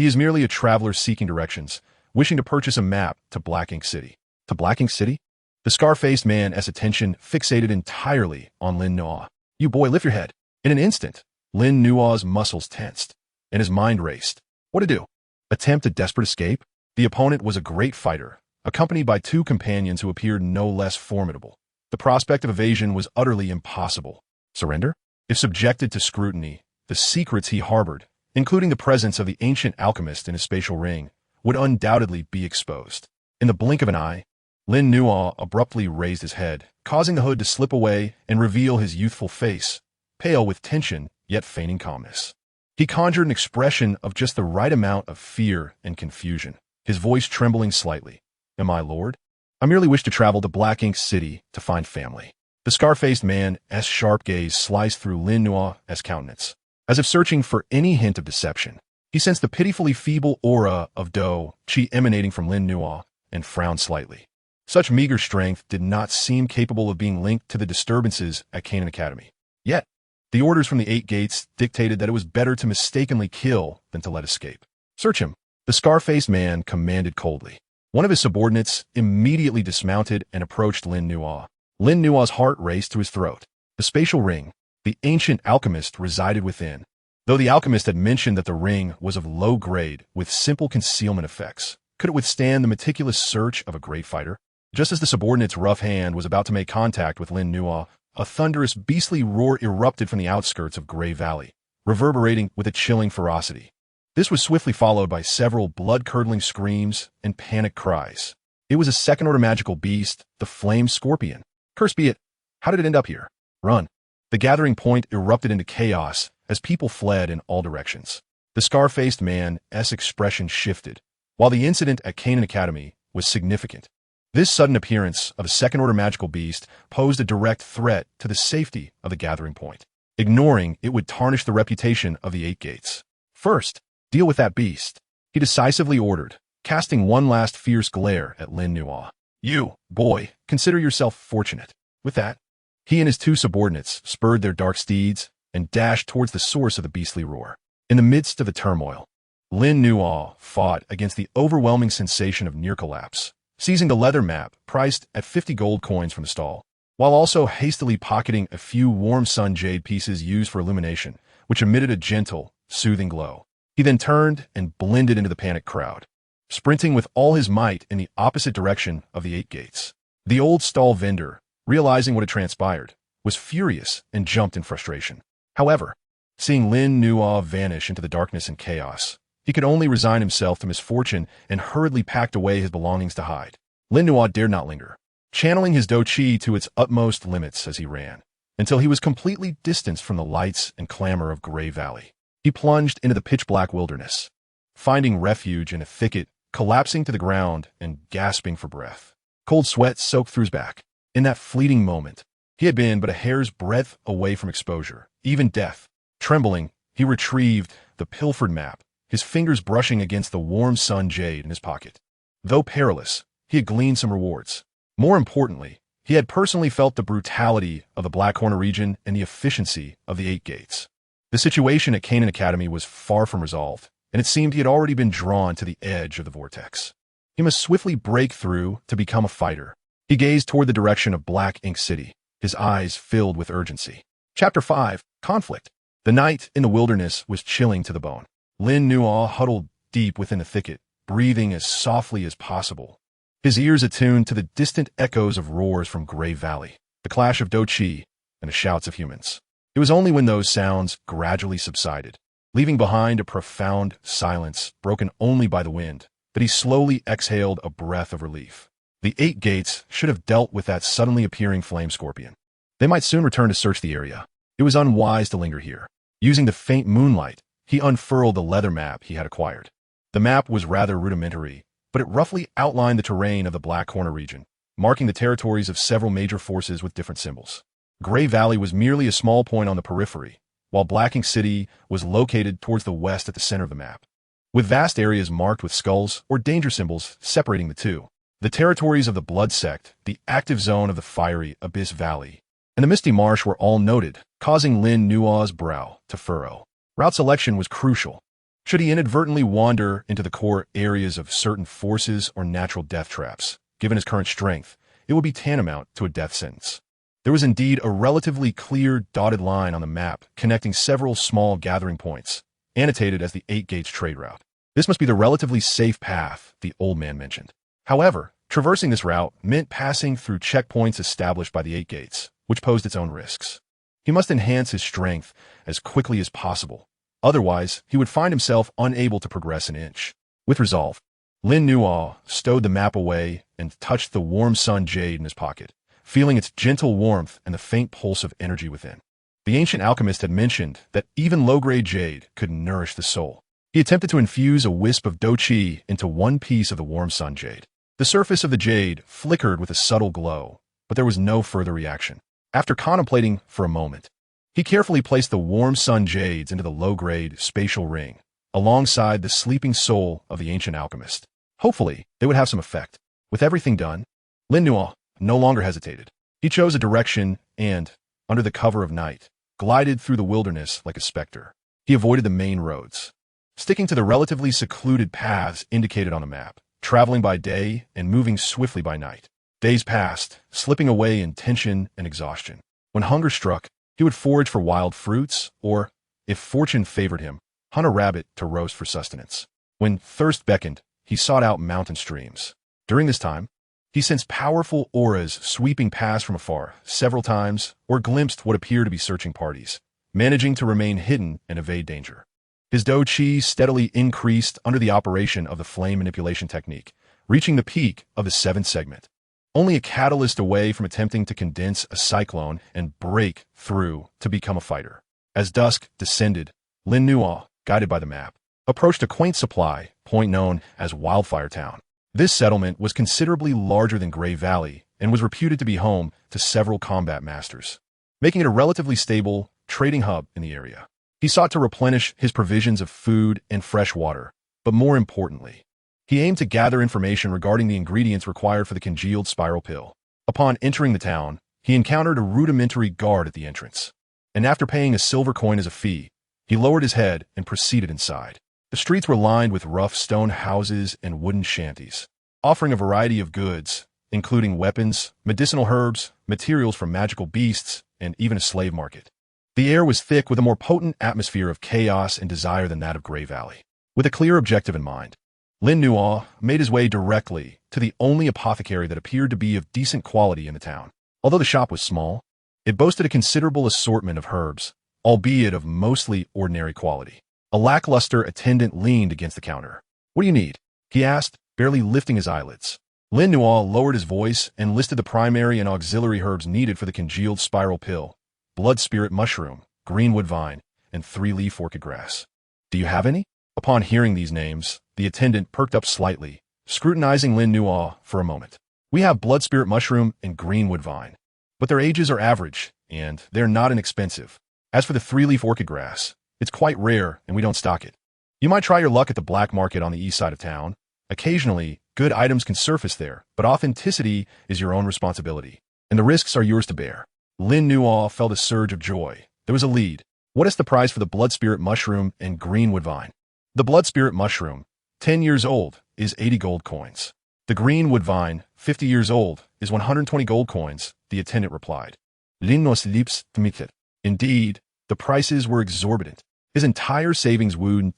is merely a traveler seeking directions, wishing to purchase a map to Black Ink City." "To Black Ink City?" The scar-faced man's attention fixated entirely on Lin Nua. "You boy, lift your head." In an instant, Lin Nua's muscles tensed, and his mind raced. What to do? Attempt a desperate escape? The opponent was a great fighter, accompanied by two companions who appeared no less formidable. The prospect of evasion was utterly impossible. Surrender? If subjected to scrutiny, the secrets he harbored, including the presence of the ancient alchemist in his spatial ring, would undoubtedly be exposed. In the blink of an eye, Lin Nua abruptly raised his head, causing the hood to slip away and reveal his youthful face, pale with tension, yet feigning calmness. He conjured an expression of just the right amount of fear and confusion, his voice trembling slightly. "Am I lord? I merely wish to travel to Black Ink City to find family." The scar-faced man's sharp gaze sliced through Lin Nua's countenance, as if searching for any hint of deception. He sensed the pitifully feeble aura of Dou Qi emanating from Lin Nua and frowned slightly. Such meager strength did not seem capable of being linked to the disturbances at Canaan Academy. Yet, the orders from the Eight Gates dictated that it was better to mistakenly kill than to let escape. "Search him," the scar-faced man commanded coldly. One of his subordinates immediately dismounted and approached Lin Nua. Lin Nua's heart raced to his throat. The spatial ring, the ancient alchemist, resided within. Though the alchemist had mentioned that the ring was of low grade with simple concealment effects, could it withstand the meticulous search of a great fighter? Just as the subordinate's rough hand was about to make contact with Lin Nua, a thunderous, beastly roar erupted from the outskirts of Gray Valley, reverberating with a chilling ferocity. This was swiftly followed by several blood-curdling screams and panicked cries. It was a second-order magical beast, the Flame Scorpion. Cursed be it! How did it end up here? Run! The gathering point erupted into chaos as people fled in all directions. The scar-faced man's expression shifted. While the incident at Canaan Academy was significant, this sudden appearance of a second-order magical beast posed a direct threat to the safety of the gathering point. Ignoring it would tarnish the reputation of the Eight Gates. "First, deal with that beast," he decisively ordered, casting one last fierce glare at Lin Nua. "You, boy, consider yourself fortunate." With that, he and his two subordinates spurred their dark steeds and dashed towards the source of the beastly roar. In the midst of the turmoil, Lin Nua fought against the overwhelming sensation of near collapse, seizing the leather map priced at 50 gold coins from the stall, while also hastily pocketing a few warm sun jade pieces used for illumination, which emitted a gentle, soothing glow. He then turned and blended into the panicked crowd, sprinting with all his might in the opposite direction of the Eight Gates. The old stall vendor, realizing what had transpired, was furious and jumped in frustration. However, seeing Lin Nua vanish into the darkness and chaos, he could only resign himself to misfortune and hurriedly packed away his belongings to hide. Lin Nua dared not linger, channeling his Dou Qi to its utmost limits as he ran, until he was completely distanced from the lights and clamor of Gray Valley. He plunged into the pitch-black wilderness, finding refuge in a thicket, collapsing to the ground and gasping for breath. Cold sweat soaked through his back. In that fleeting moment, he had been but a hair's breadth away from exposure, even death. Trembling, he retrieved the pilfered map, his fingers brushing against the warm sun jade in his pocket. Though perilous, he had gleaned some rewards. More importantly, he had personally felt the brutality of the Black Corner region and the efficiency of the 8 gates. The situation at Canaan Academy was far from resolved, and it seemed he had already been drawn to the edge of the vortex. He must swiftly break through to become a fighter. He gazed toward the direction of Black Ink City, his eyes filled with urgency. Chapter 5, Conflict. The night in the wilderness was chilling to the bone. Lin Nuo huddled deep within the thicket, breathing as softly as possible, his ears attuned to the distant echoes of roars from Grave Valley, the clash of Dou Qi, and the shouts of humans. It was only when those sounds gradually subsided, leaving behind a profound silence broken only by the wind, that he slowly exhaled a breath of relief. The 8 gates should have dealt with that suddenly appearing flame scorpion. They might soon return to search the area. It was unwise to linger here. Using the faint moonlight, he unfurled the leather map he had acquired. The map was rather rudimentary, but it roughly outlined the terrain of the Black Corner region, marking the territories of several major forces with different symbols. Grey Valley was merely a small point on the periphery, while Black Ink City was located towards the west at the center of the map, with vast areas marked with skulls or danger symbols separating the two. The territories of the Blood Sect, the active zone of the fiery Abyss Valley, and the Misty Marsh were all noted, causing Lin Nuo's brow to furrow. Route selection was crucial. Should he inadvertently wander into the core areas of certain forces or natural death traps, given his current strength, it would be tantamount to a death sentence. There was indeed a relatively clear dotted line on the map connecting several small gathering points, annotated as the 8 gates trade route. This must be the relatively safe path the old man mentioned. However, traversing this route meant passing through checkpoints established by the 8 gates, which posed its own risks. He must enhance his strength as quickly as possible. Otherwise, he would find himself unable to progress an inch. With resolve, Lin Nuo stowed the map away and touched the warm sun jade in his pocket, feeling its gentle warmth and the faint pulse of energy within. The ancient alchemist had mentioned that even low-grade jade could nourish the soul. He attempted to infuse a wisp of Dou Qi into one piece of the warm sun jade. The surface of the jade flickered with a subtle glow, but there was no further reaction. After contemplating for a moment, he carefully placed the warm sun jades into the low-grade spatial ring, alongside the sleeping soul of the ancient alchemist. Hopefully, they would have some effect. With everything done, Lin Nuo no longer hesitated. He chose a direction and, under the cover of night, glided through the wilderness like a specter. He avoided the main roads, sticking to the relatively secluded paths indicated on the map, traveling by day and moving swiftly by night. Days passed, slipping away in tension and exhaustion. When hunger struck, he would forage for wild fruits or, if fortune favored him, hunt a rabbit to roast for sustenance. When thirst beckoned, he sought out mountain streams. During this time, he sensed powerful auras sweeping past from afar several times or glimpsed what appeared to be searching parties, managing to remain hidden and evade danger. His Dou Qi steadily increased under the operation of the flame manipulation technique, reaching the peak of the 7th segment. Only a catalyst away from attempting to condense a cyclone and break through to become a fighter. As dusk descended, Lin Nuo, guided by the map, approached a quaint supply point known as Wildfire Town. This settlement was considerably larger than Grey Valley and was reputed to be home to several combat masters, making it a relatively stable trading hub in the area. He sought to replenish his provisions of food and fresh water, but more importantly, he aimed to gather information regarding the ingredients required for the congealed spiral pill. Upon entering the town, he encountered a rudimentary guard at the entrance, and after paying a silver coin as a fee, he lowered his head and proceeded inside. The streets were lined with rough stone houses and wooden shanties, offering a variety of goods, including weapons, medicinal herbs, materials from magical beasts, and even a slave market. The air was thick with a more potent atmosphere of chaos and desire than that of Grey Valley. With a clear objective in mind, Lin Nuo made his way directly to the only apothecary that appeared to be of decent quality in the town. Although the shop was small, it boasted a considerable assortment of herbs, albeit of mostly ordinary quality. A lackluster attendant leaned against the counter. "What do you need?" he asked, barely lifting his eyelids. Lin Nuo lowered his voice and listed the primary and auxiliary herbs needed for the congealed spiral pill: blood spirit mushroom, greenwood vine, and 3-leaf orchid grass. Do you have any? Upon hearing these names, the attendant perked up slightly, scrutinizing Lin Nuo for a moment. We have blood spirit mushroom and greenwood vine, but their ages are average, and they're not inexpensive. As for the three-leaf orchid grass, it's quite rare and we don't stock it. You might try your luck at the black market on the east side of town. Occasionally, good items can surface there, but authenticity is your own responsibility, and the risks are yours to bear. Lin Nuo felt a surge of joy. There was a lead. What is the price for the blood spirit mushroom and greenwood vine? The blood spirit mushroom, 10 years old, is 80 gold coins. The greenwood vine, 50 years old, is 120 gold coins, the attendant replied. Lin Nuo's lips twitched. Indeed, the prices were exorbitant. His entire savings wouldn't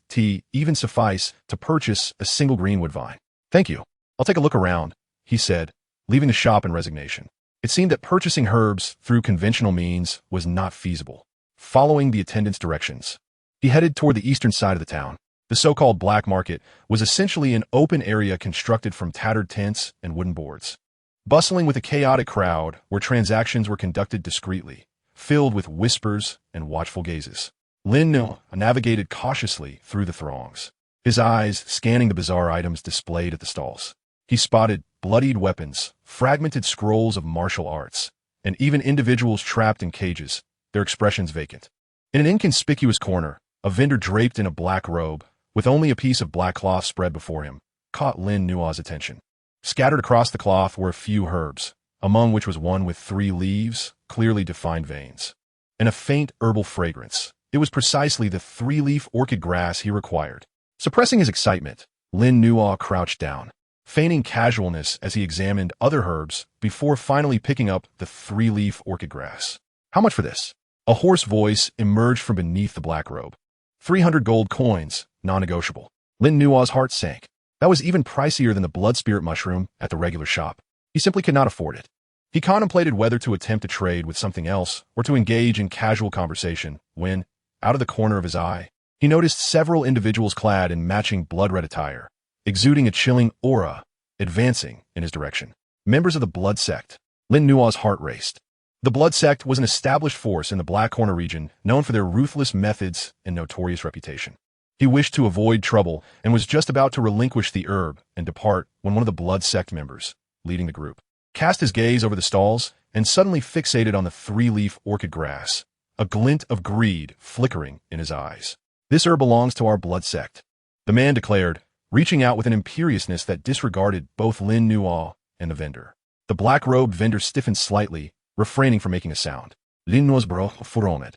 even suffice to purchase a single greenwood vine. Thank you. I'll take a look around, he said, leaving the shop in resignation. It seemed that purchasing herbs through conventional means was not feasible. Following the attendant's directions, he headed toward the eastern side of the town. The so-called black market was essentially an open area constructed from tattered tents and wooden boards, bustling with a chaotic crowd where transactions were conducted discreetly, filled with whispers and watchful gazes. Lin Nuo navigated cautiously through the throngs, his eyes scanning the bizarre items displayed at the stalls. He spotted bloodied weapons, fragmented scrolls of martial arts, and even individuals trapped in cages, their expressions vacant. In an inconspicuous corner, a vendor draped in a black robe, with only a piece of black cloth spread before him, caught Lin Nuo's attention. Scattered across the cloth were a few herbs, among which was one with 3 leaves, clearly defined veins, and a faint herbal fragrance. It was precisely the 3-leaf orchid grass he required. Suppressing his excitement, Lin Nuo crouched down, feigning casualness as he examined other herbs before finally picking up the 3-leaf orchid grass. How much for this? A hoarse voice emerged from beneath the black robe. 300 gold coins, non-negotiable. Lin Nuo's heart sank. That was even pricier than the blood spirit mushroom at the regular shop. He simply could not afford it. He contemplated whether to attempt to trade with something else or to engage in casual conversation when, out of the corner of his eye, he noticed several individuals clad in matching blood-red attire, exuding a chilling aura, advancing in his direction. Members of the Blood Sect. Lin Nuo's heart raced. The Blood Sect was an established force in the Black Corner region known for their ruthless methods and notorious reputation. He wished to avoid trouble and was just about to relinquish the herb and depart when one of the Blood Sect members, leading the group, cast his gaze over the stalls and suddenly fixated on the 3-leaf orchid grass, a glint of greed flickering in his eyes. This herb belongs to our Blood Sect, the man declared, reaching out with an imperiousness that disregarded both Lin Nuo and the vendor. The black-robed vendor stiffened slightly, refraining from making a sound. Lin Nuo's brow furrowed.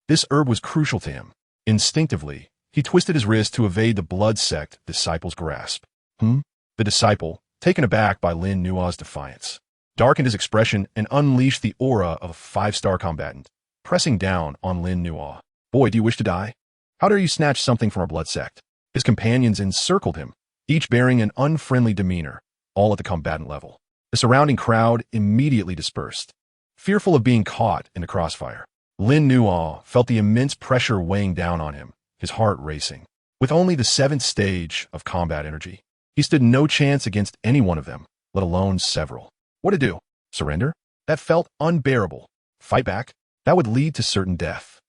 This herb was crucial to him. Instinctively, he twisted his wrist to evade the Blood Sect disciple's grasp. The disciple, taken aback by Lin Nuo's defiance, darkened his expression and unleashed the aura of a 5-star combatant, pressing down on Lin Nuo. Boy, do you wish to die? How dare you snatch something from our Blood Sect? His companions encircled him, each bearing an unfriendly demeanor, all at the combatant level. The surrounding crowd immediately dispersed, fearful of being caught in the crossfire. Lin Nuo felt the immense pressure weighing down on him, his heart racing. With only the 7th stage of combat energy, he stood no chance against any one of them, let alone several. What to do? Surrender? That felt unbearable. Fight back? That would lead to certain death.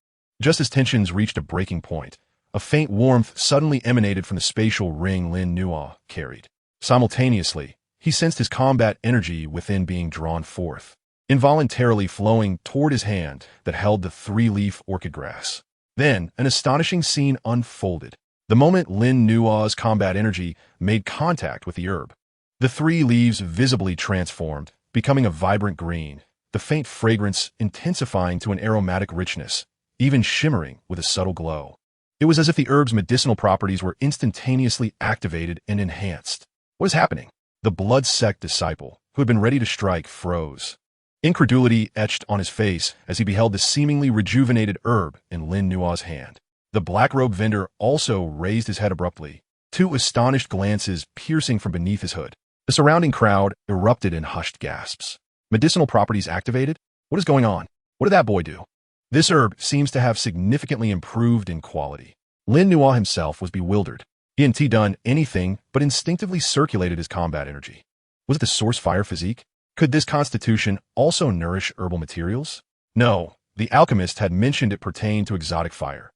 Just as tensions reached a breaking point, a faint warmth suddenly emanated from the spatial ring Lin Nuo carried. Simultaneously, he sensed his combat energy within being drawn forth, involuntarily flowing toward his hand that held the 3-leaf orchid grass. Then, an astonishing scene unfolded. The moment Lin Nuo's combat energy made contact with the herb, the 3 leaves visibly transformed, becoming a vibrant green, the faint fragrance intensifying to an aromatic richness, even shimmering with a subtle glow. It was as if the herb's medicinal properties were instantaneously activated and enhanced. What is happening? The Blood Sect disciple, who had been ready to strike, froze. Incredulity etched on his face as he beheld the seemingly rejuvenated herb in Lin Nuo's hand. The black-robed vendor also raised his head abruptly, 2 astonished glances piercing from beneath his hood. The surrounding crowd erupted in hushed gasps. Medicinal properties activated? What is going on? What did that boy do? This herb seems to have significantly improved in quality. Lin Nuo himself was bewildered. He hadn't done anything but instinctively circulated his combat energy. Was it the source fire physique? Could this constitution also nourish herbal materials? No, the alchemist had mentioned it pertained to exotic fire.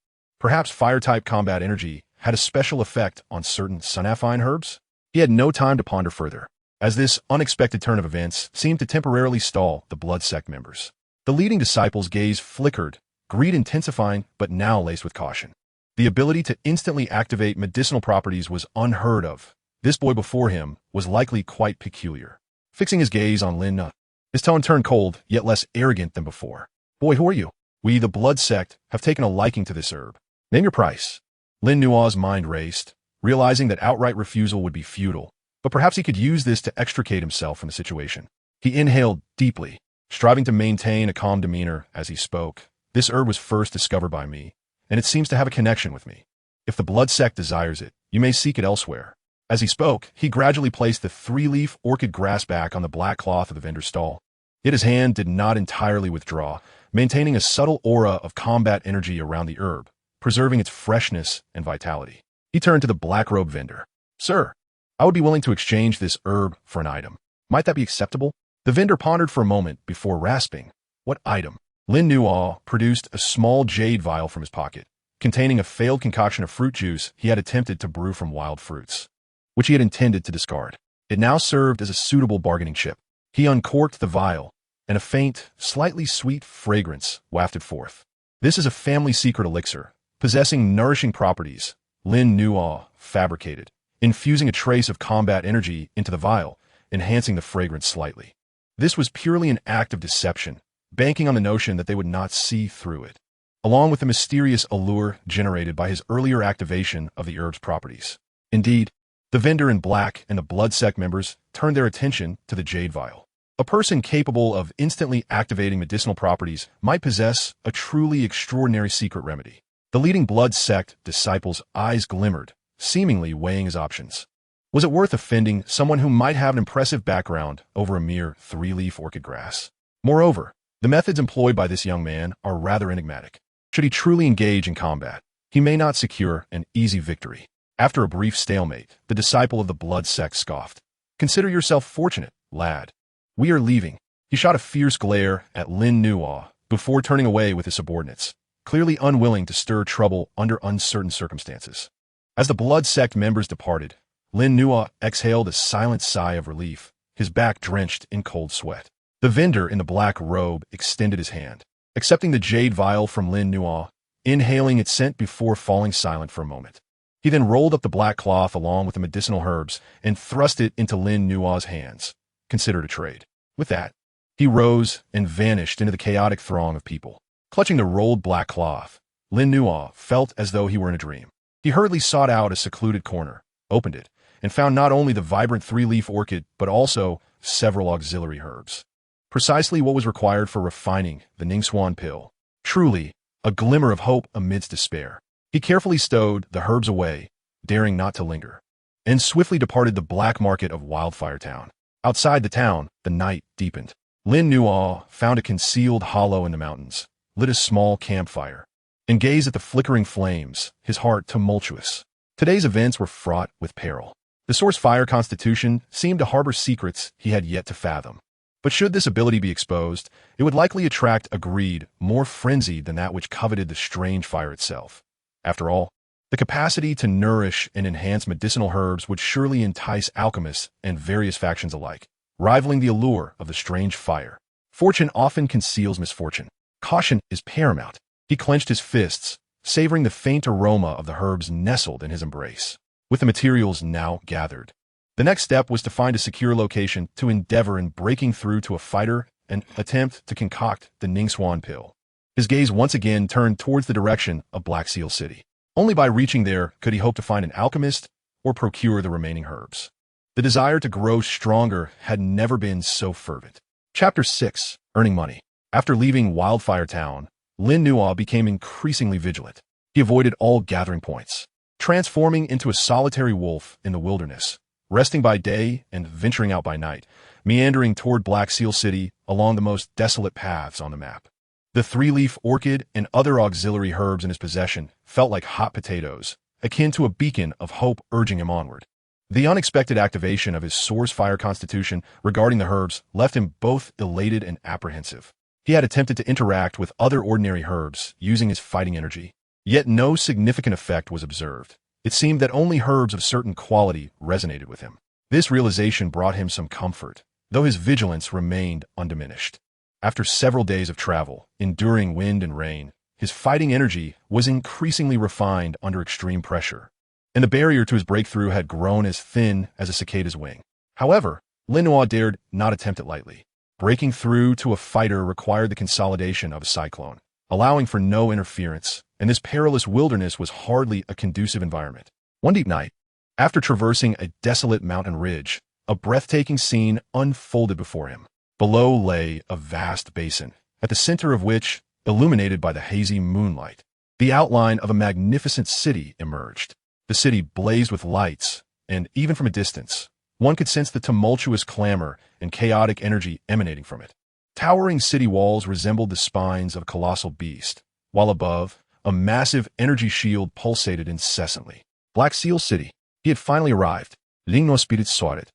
Perhaps fire-type combat energy had a special effect on certain sunafine herbs? He had no time to ponder further, as this unexpected turn of events seemed to temporarily stall the blood sect members. The leading disciple's gaze flickered, greed intensifying but now laced with caution. The ability to instantly activate medicinal properties was unheard of. This boy before him was likely quite peculiar. Fixing his gaze on Lin Nu, his tone turned cold, yet less arrogant than before. Boy, who are you? We, the blood sect, have taken a liking to this herb. Name your price. Lin Nua's mind raced, realizing that outright refusal would be futile, but perhaps he could use this to extricate himself from the situation. He inhaled deeply, striving to maintain a calm demeanor as he spoke. This herb was first discovered by me, and it seems to have a connection with me. If the blood sect desires it, you may seek it elsewhere. As he spoke, he gradually placed the three-leaf orchid grass back on the black cloth of the vendor's stall. Yet his hand did not entirely withdraw, maintaining a subtle aura of combat energy around the herb, preserving its freshness and vitality. He turned to the black-robed vendor. Sir, I would be willing to exchange this herb for an item. Might that be acceptable? The vendor pondered for a moment before rasping. What item? Lin Nu produced a small jade vial from his pocket, containing a failed concoction of fruit juice he had attempted to brew from wild fruits, which he had intended to discard. It now served as a suitable bargaining chip. He uncorked the vial, and a faint, slightly sweet fragrance wafted forth. This is a family secret elixir, possessing nourishing properties, Lin Nu fabricated, infusing a trace of combat energy into the vial, enhancing the fragrance slightly. This was purely an act of deception, banking on the notion that they would not see through it, along with the mysterious allure generated by his earlier activation of the herb's properties. Indeed, the vendor in black and the blood sect members turned their attention to the jade vial. A person capable of instantly activating medicinal properties might possess a truly extraordinary secret remedy. The leading blood sect disciple's eyes glimmered, seemingly weighing his options. Was it worth offending someone who might have an impressive background over a mere three-leaf orchid grass? Moreover, the methods employed by this young man are rather enigmatic. Should he truly engage in combat, he may not secure an easy victory. After a brief stalemate, the disciple of the blood sect scoffed. Consider yourself fortunate, lad. We are leaving. He shot a fierce glare at Lin Nu before turning away with his subordinates, clearly unwilling to stir trouble under uncertain circumstances. As the blood sect members departed, Lin Nu exhaled a silent sigh of relief, his back drenched in cold sweat. The vendor in the black robe extended his hand, accepting the jade vial from Lin Nu, inhaling its scent before falling silent for a moment. He then rolled up the black cloth along with the medicinal herbs and thrust it into Lin Nua's hands. Considered a trade. With that, he rose and vanished into the chaotic throng of people. Clutching the rolled black cloth, Lin Nu felt as though he were in a dream. He hurriedly sought out a secluded corner, opened it, and found not only the vibrant three-leaf orchid, but also several auxiliary herbs. Precisely what was required for refining the Ningsuan pill. Truly, a glimmer of hope amidst despair. He carefully stowed the herbs away, daring not to linger, and swiftly departed the black market of Wildfire Town. Outside the town, the night deepened. Lin Nu found a concealed hollow in the mountains, lit a small campfire, and gazed at the flickering flames, his heart tumultuous. Today's events were fraught with peril. The source fire constitution seemed to harbor secrets he had yet to fathom. But should this ability be exposed, it would likely attract a greed more frenzied than that which coveted the strange fire itself. After all, the capacity to nourish and enhance medicinal herbs would surely entice alchemists and various factions alike, rivaling the allure of the strange fire. Fortune often conceals misfortune. Caution is paramount. He clenched his fists, savoring the faint aroma of the herbs nestled in his embrace. With the materials now gathered, the next step was to find a secure location to endeavor in breaking through to a fighter and attempt to concoct the Ningsuan pill. His gaze once again turned towards the direction of Black Seal City. Only by reaching there could he hope to find an alchemist or procure the remaining herbs. The desire to grow stronger had never been so fervent. Chapter 6. Earning Money. After leaving Wildfire Town, Lin Nu became increasingly vigilant. He avoided all gathering points, transforming into a solitary wolf in the wilderness, resting by day and venturing out by night, meandering toward Black Seal City along the most desolate paths on the map. The three-leaf orchid and other auxiliary herbs in his possession felt like hot potatoes, akin to a beacon of hope urging him onward. The unexpected activation of his source fire constitution regarding the herbs left him both elated and apprehensive. He had attempted to interact with other ordinary herbs using his fighting energy, Yet no significant effect was observed. It seemed that only herbs of certain quality resonated with him. This realization brought him some comfort, though his vigilance remained undiminished. After several days of travel, enduring wind and rain, his fighting energy was increasingly refined under extreme pressure, and the barrier to his breakthrough had grown as thin as a cicada's wing. However, Lin Nuo dared not attempt it lightly. Breaking through to a fighter required the consolidation of a cyclone, allowing for no interference, and this perilous wilderness was hardly a conducive environment. One deep night, after traversing a desolate mountain ridge, a breathtaking scene unfolded before him. Below lay a vast basin, at the center of which, illuminated by the hazy moonlight, the outline of a magnificent city emerged. The city blazed with lights, and even from a distance, one could sense the tumultuous clamor and chaotic energy emanating from it. Towering city walls resembled the spines of a colossal beast, while above, a massive energy shield pulsated incessantly. Black Seal City. He had finally arrived. Ling no spirit sought it.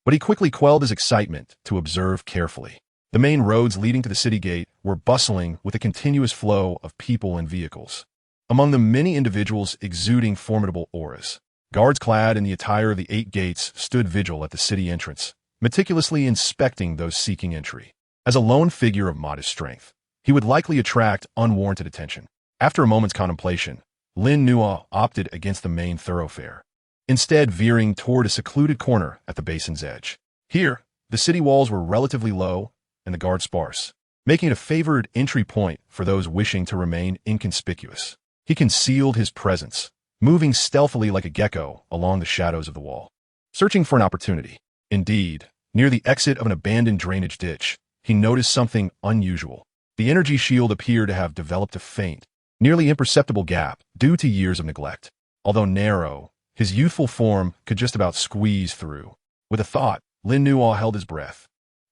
But he quickly quelled his excitement to observe carefully. The main roads leading to the city gate were bustling with a continuous flow of people and vehicles. Among them, many individuals exuding formidable auras. Guards clad in the attire of the 8 gates stood vigil at the city entrance, meticulously inspecting those seeking entry. As a lone figure of modest strength, he would likely attract unwarranted attention. After a moment's contemplation, Lin Nuo opted against the main thoroughfare, instead veering toward a secluded corner at the basin's edge. Here, the city walls were relatively low and the guards sparse, making it a favored entry point for those wishing to remain inconspicuous. He concealed his presence, moving stealthily like a gecko along the shadows of the wall, searching for an opportunity. Indeed, near the exit of an abandoned drainage ditch, he noticed something unusual. The energy shield appeared to have developed a faint, nearly imperceptible gap due to years of neglect. Although narrow, his youthful form could just about squeeze through. With a thought, Lin Nuo held his breath,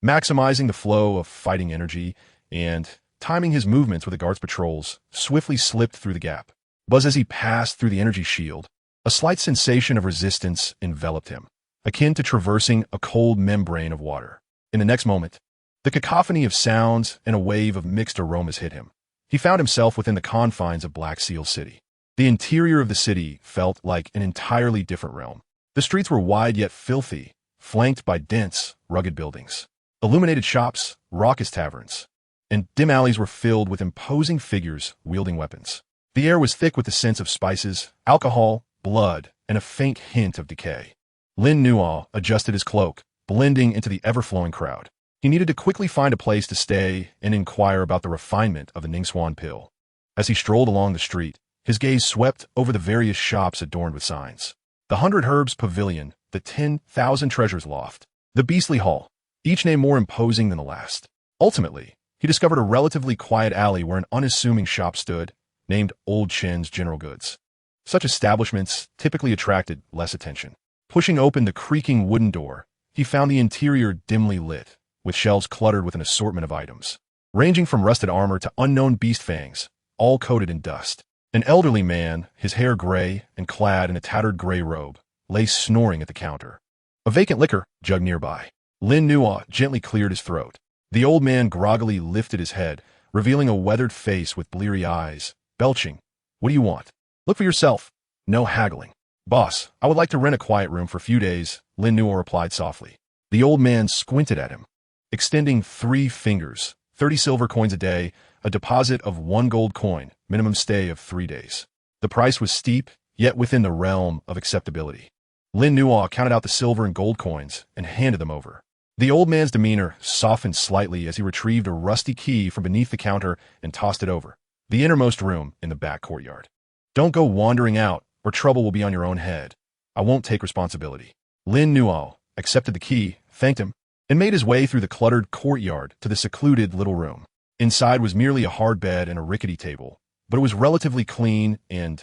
maximizing the flow of fighting energy and, timing his movements with the guards' patrols, swiftly slipped through the gap. But as he passed through the energy shield, a slight sensation of resistance enveloped him, akin to traversing a cold membrane of water. In the next moment, the cacophony of sounds and a wave of mixed aromas hit him. He found himself within the confines of Black Seal City. The interior of the city felt like an entirely different realm. The streets were wide yet filthy, flanked by dense, rugged buildings. Illuminated shops, raucous taverns, and dim alleys were filled with imposing figures wielding weapons. The air was thick with the scents of spices, alcohol, blood, and a faint hint of decay. Lin Nuo adjusted his cloak, blending into the ever-flowing crowd. He needed to quickly find a place to stay and inquire about the refinement of the Ningsuan pill. As he strolled along the street, his gaze swept over the various shops adorned with signs. The 100 Herbs Pavilion, the 10,000 Treasures Loft, the Beastly Hall, each name more imposing than the last. Ultimately, he discovered a relatively quiet alley where an unassuming shop stood, named Old Chen's General Goods. Such establishments typically attracted less attention. Pushing open the creaking wooden door, he found the interior dimly lit, with shelves cluttered with an assortment of items, ranging from rusted armor to unknown beast fangs, all coated in dust. An elderly man, his hair gray and clad in a tattered gray robe, lay snoring at the counter. A vacant liquor jug nearby. Lin Nuo gently cleared his throat. The old man groggily lifted his head, revealing a weathered face with bleary eyes, belching. "What do you want?" "Look for yourself." "No haggling." "Boss, I would like to rent a quiet room for a few days," Lin Nuo replied softly. The old man squinted at him, extending 3 fingers, 30 silver coins a day, a deposit of 1 gold coin, minimum stay of 3 days. The price was steep, yet within the realm of acceptability. Lin Nuo counted out the silver and gold coins and handed them over. The old man's demeanor softened slightly as he retrieved a rusty key from beneath the counter and tossed it over. The innermost room in the back courtyard. "Don't go wandering out, or trouble will be on your own head. I won't take responsibility." Lin Nuo accepted the key, thanked him, and made his way through the cluttered courtyard to the secluded little room. Inside was merely a hard bed and a rickety table, but it was relatively clean and,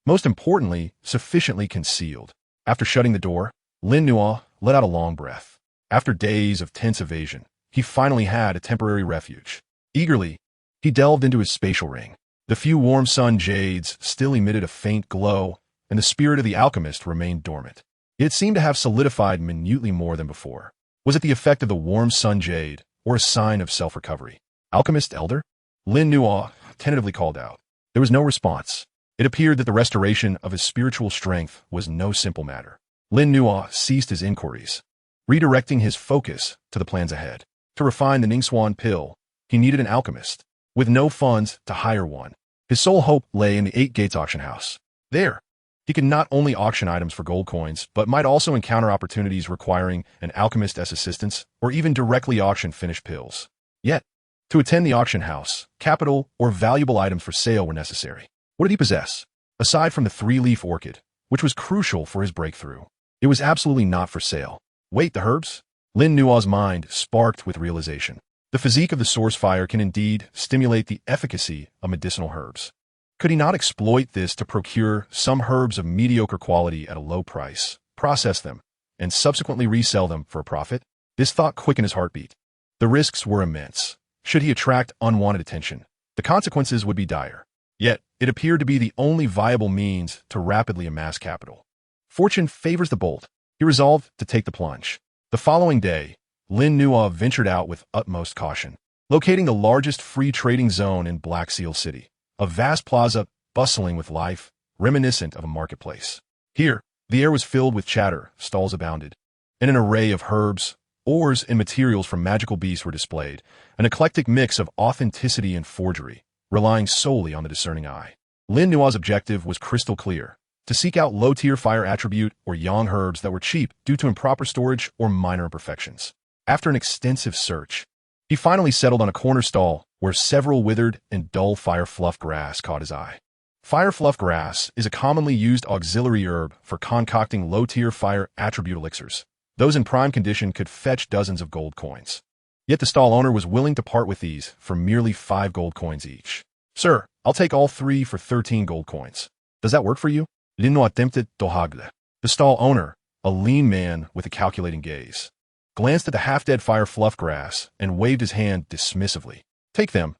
most importantly, sufficiently concealed. After shutting the door, Lin Nuo let out a long breath. After days of tense evasion, he finally had a temporary refuge. Eagerly, he delved into his spatial ring. The few warm sun jades still emitted a faint glow, and the spirit of the alchemist remained dormant. It seemed to have solidified minutely more than before. Was it the effect of the warm sun jade, or a sign of self-recovery? "Alchemist Elder?" Lin Nuo tentatively called out. There was no response. It appeared that the restoration of his spiritual strength was no simple matter. Lin Nuo ceased his inquiries, redirecting his focus to the plans ahead. To refine the Ningsuan pill, he needed an alchemist. With no funds to hire one, his sole hope lay in the Eight Gates auction house. There, he could not only auction items for gold coins, but might also encounter opportunities requiring an alchemist as assistance, or even directly auction finished pills. Yet, to attend the auction house, capital or valuable items for sale were necessary. What did he possess? Aside from the three-leaf orchid, which was crucial for his breakthrough, it was absolutely not for sale. Wait, the herbs? Lin Nuo's mind sparked with realization. The physique of the source fire can indeed stimulate the efficacy of medicinal herbs. Could he not exploit this to procure some herbs of mediocre quality at a low price, process them, and subsequently resell them for a profit? This thought quickened his heartbeat. The risks were immense. Should he attract unwanted attention, the consequences would be dire. Yet, it appeared to be the only viable means to rapidly amass capital. Fortune favors the bold. He resolved to take the plunge. The following day, Lin Nuo ventured out with utmost caution, locating the largest free trading zone in Black Seal City, a vast plaza bustling with life, reminiscent of a marketplace. Here, the air was filled with chatter, stalls abounded, and an array of herbs, ores, and materials from magical beasts were displayed, an eclectic mix of authenticity and forgery, relying solely on the discerning eye. Lin Nuo's objective was crystal clear: to seek out low-tier fire attribute or yang herbs that were cheap due to improper storage or minor imperfections. After an extensive search, he finally settled on a corner stall where several withered and dull fire fluff grass caught his eye. Fire fluff grass is a commonly used auxiliary herb for concocting low-tier fire attribute elixirs. Those in prime condition could fetch dozens of gold coins. Yet the stall owner was willing to part with these for merely 5 gold coins each. "Sir, I'll take all 3 for 13 gold coins. Does that work for you?" Lin Nuo attempted to haggle. The stall owner, a lean man with a calculating gaze, glanced at the half-dead fire fluff grass and waved his hand dismissively. Take them.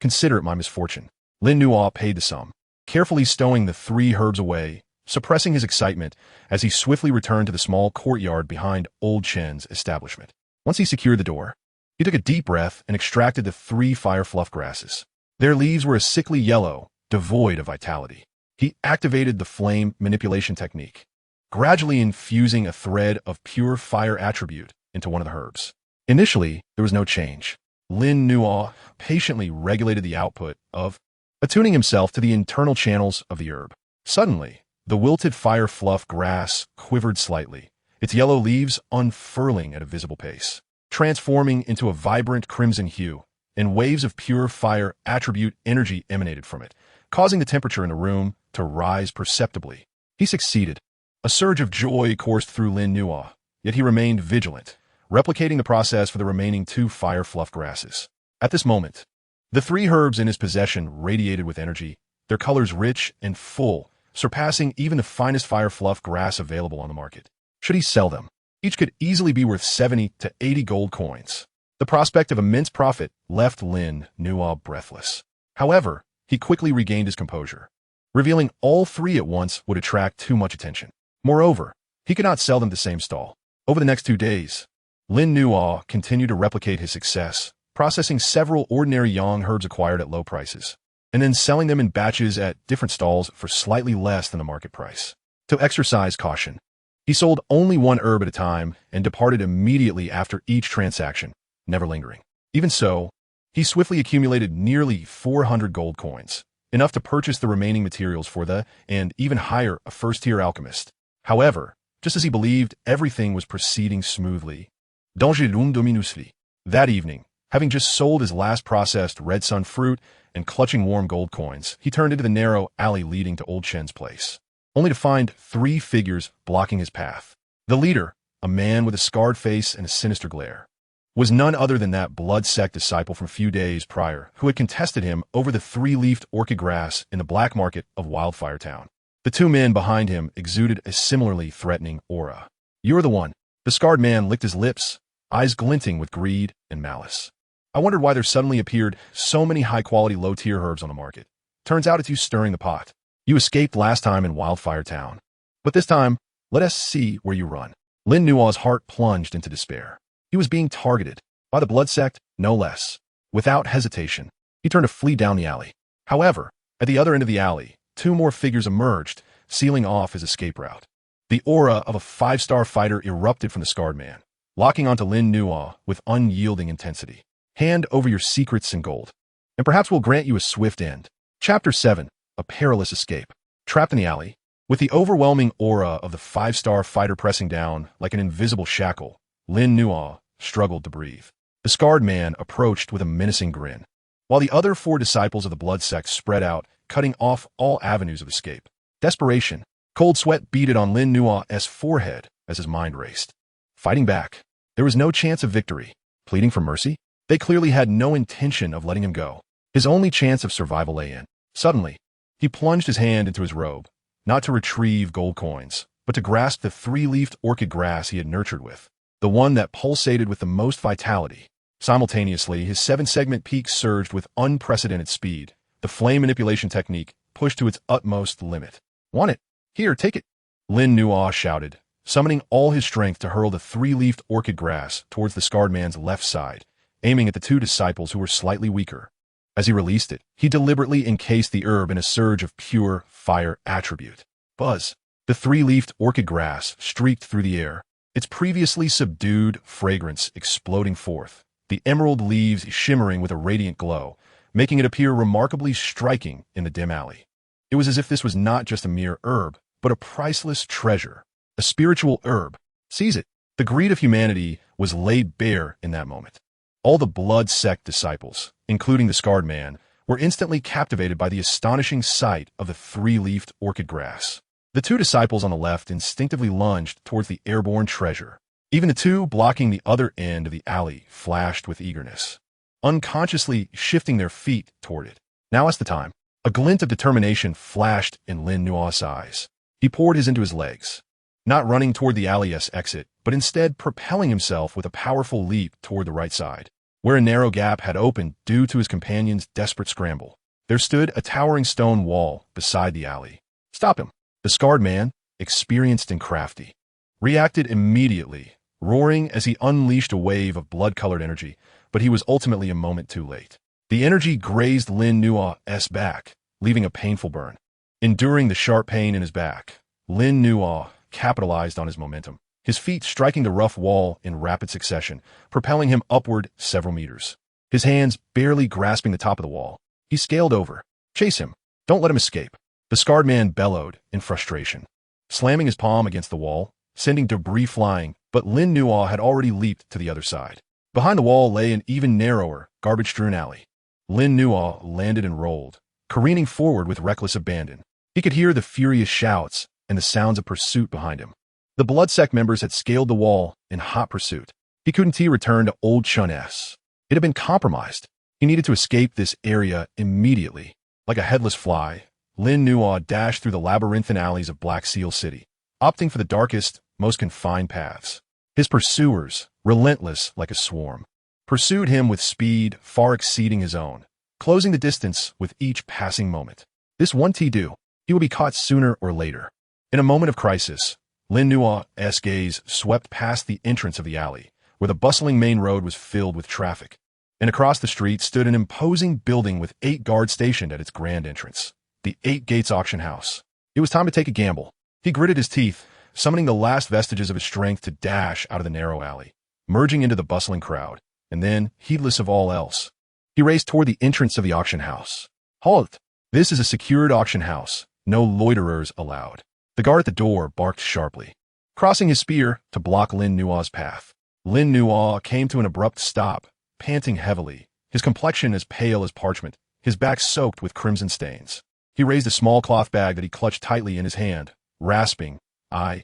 Consider it my misfortune." Lin Nuo paid the sum, carefully stowing the 3 herbs away, suppressing his excitement as he swiftly returned to the small courtyard behind Old Chen's establishment. Once he secured the door, he took a deep breath and extracted the 3 fire fluff grasses. Their leaves were a sickly yellow, devoid of vitality. He activated the flame manipulation technique, gradually infusing a thread of pure fire attribute into one of the herbs. Initially, there was no change. Lin Nuo patiently regulated the output of, attuning himself to the internal channels of the herb. Suddenly, the wilted fire fluff grass quivered slightly, its yellow leaves unfurling at a visible pace, transforming into a vibrant crimson hue, and waves of pure fire attribute energy emanated from it, causing the temperature in the room to rise perceptibly. He succeeded. A surge of joy coursed through Lin Nuo, yet he remained vigilant, replicating the process for the remaining 2 fire fluff grasses. At this moment, the 3 herbs in his possession radiated with energy, their colors rich and full, surpassing even the finest fire fluff grass available on the market. Should he sell them? Each could easily be worth 70 to 80 gold coins. The prospect of immense profit left Lin Nuo breathless. However, he quickly regained his composure. Revealing all 3 at once would attract too much attention. Moreover, he could not sell them at the same stall. Over the next 2 days, Lin Nuo continued to replicate his success, processing several ordinary yang herbs acquired at low prices, and then selling them in batches at different stalls for slightly less than the market price. To exercise caution, he sold only 1 herb at a time and departed immediately after each transaction, never lingering. Even so, he swiftly accumulated nearly 400 gold coins, enough to purchase the remaining materials for and even hire a first-tier alchemist. However, just as he believed everything was proceeding smoothly, that evening, having just sold his last processed red sun fruit and clutching warm gold coins, he turned into the narrow alley leading to Old Chen's place, only to find 3 figures blocking his path. The leader, a man with a scarred face and a sinister glare, was none other than that blood-sect disciple from a few days prior who had contested him over the 3-leafed orchid grass in the black market of Wildfire Town. The 2 men behind him exuded a similarly threatening aura. "You're the one." The scarred man licked his lips, eyes glinting with greed and malice. "I wondered why there suddenly appeared so many high-quality low-tier herbs on the market. Turns out it's you stirring the pot. You escaped last time in Wildfire Town. But this time, let us see where you run." Lin Nuo's heart plunged into despair. He was being targeted, by the blood sect, no less. Without hesitation, he turned to flee down the alley. However, at the other end of the alley, two more figures emerged, sealing off his escape route. The aura of a five-star fighter erupted from the scarred man, locking onto Lin Nuo with unyielding intensity. Hand over your secrets and gold, and perhaps we'll grant you a swift end. Chapter 7. A Perilous Escape. Trapped in the alley, with the overwhelming aura of the five-star fighter pressing down like an invisible shackle, Lin Nuo struggled to breathe. The scarred man approached with a menacing grin, while the other four disciples of the blood sect spread out, cutting off all avenues of escape. Desperation. Cold sweat beaded on Lin Nuo's forehead as his mind raced. Fighting back. There was no chance of victory. Pleading for mercy? They clearly had no intention of letting him go. His only chance of survival lay in. Suddenly, he plunged his hand into his robe, not to retrieve gold coins, but to grasp the three-leafed orchid grass he had nurtured with, the one that pulsated with the most vitality. Simultaneously, his seven-segment peak surged with unprecedented speed, the flame manipulation technique pushed to its utmost limit. Want it? Here, take it. Lin Nuo shouted, summoning all his strength to hurl the three-leafed orchid grass towards the scarred man's left side, aiming at the two disciples who were slightly weaker. As he released it, he deliberately encased the herb in a surge of pure fire attribute. Buzz. The three-leafed orchid grass streaked through the air, its previously subdued fragrance exploding forth, the emerald leaves shimmering with a radiant glow, making it appear remarkably striking in the dim alley. It was as if this was not just a mere herb, but a priceless treasure, a spiritual herb. Seize it. The greed of humanity was laid bare in that moment. All the blood sect disciples, including the scarred man, were instantly captivated by the astonishing sight of the three-leafed orchid grass. The two disciples on the left instinctively lunged towards the airborne treasure. Even the two blocking the other end of the alley flashed with eagerness, unconsciously shifting their feet toward it. Now is the time. A glint of determination flashed in Lin Nuo's eyes. He poured his into his legs, not running toward the alley's exit, but instead propelling himself with a powerful leap toward the right side, where a narrow gap had opened due to his companion's desperate scramble. There stood a towering stone wall beside the alley. Stop him. The scarred man, experienced and crafty, reacted immediately, roaring as he unleashed a wave of blood-colored energy, but he was ultimately a moment too late. The energy grazed Lin Nuo's back, leaving a painful burn. Enduring the sharp pain in his back, Lin Nuo capitalized on his momentum, his feet striking the rough wall in rapid succession, propelling him upward several meters. His hands barely grasping the top of the wall, he scaled over. Chase him. Don't let him escape. The scarred man bellowed in frustration, slamming his palm against the wall, sending debris flying, but Lin Nuo had already leaped to the other side. Behind the wall lay an even narrower, garbage-strewn alley. Lin Nuo landed and rolled, careening forward with reckless abandon. He could hear the furious shouts and the sounds of pursuit behind him. The blood sect members had scaled the wall in hot pursuit. He couldn't return to Old Chun S. It had been compromised. He needed to escape this area immediately. Like a headless fly, Lin Nuo dashed through the labyrinthine alleys of Black Seal City, opting for the darkest, most confined paths. His pursuers, relentless like a swarm, pursued him with speed far exceeding his own, closing the distance with each passing moment. This one do, he would be caught sooner or later. In a moment of crisis, Lin Nuo's gaze swept past the entrance of the alley, where the bustling main road was filled with traffic, and across the street stood an imposing building with 8 guards stationed at its grand entrance, the 8 Gates Auction House. It was time to take a gamble. He gritted his teeth, summoning the last vestiges of his strength to dash out of the narrow alley, merging into the bustling crowd, and then, heedless of all else, he raced toward the entrance of the auction house. Halt! This is a secured auction house. No loiterers allowed. The guard at the door barked sharply, crossing his spear to block Lin Nuo's path. Lin Nuo came to an abrupt stop, panting heavily, his complexion as pale as parchment, his back soaked with crimson stains. He raised a small cloth bag that he clutched tightly in his hand, rasping, I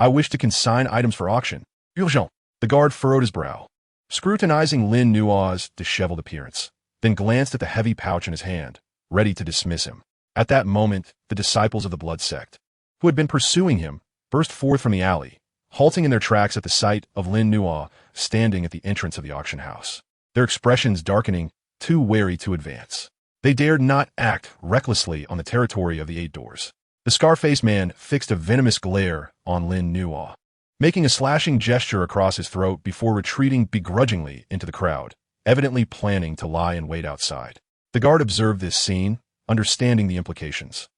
wish to consign items for auction. Urgent. The guard furrowed his brow, scrutinizing Lin Nuo's disheveled appearance, then glanced at the heavy pouch in his hand, ready to dismiss him. At that moment, the disciples of the blood sect, who had been pursuing him, burst forth from the alley, halting in their tracks at the sight of Lin Nuo standing at the entrance of the auction house, their expressions darkening, too wary to advance. They dared not act recklessly on the territory of the 8 doors. The scar-faced man fixed a venomous glare on Lin Nuo, making a slashing gesture across his throat before retreating begrudgingly into the crowd, evidently planning to lie in wait outside. The guard observed this scene, understanding the implications.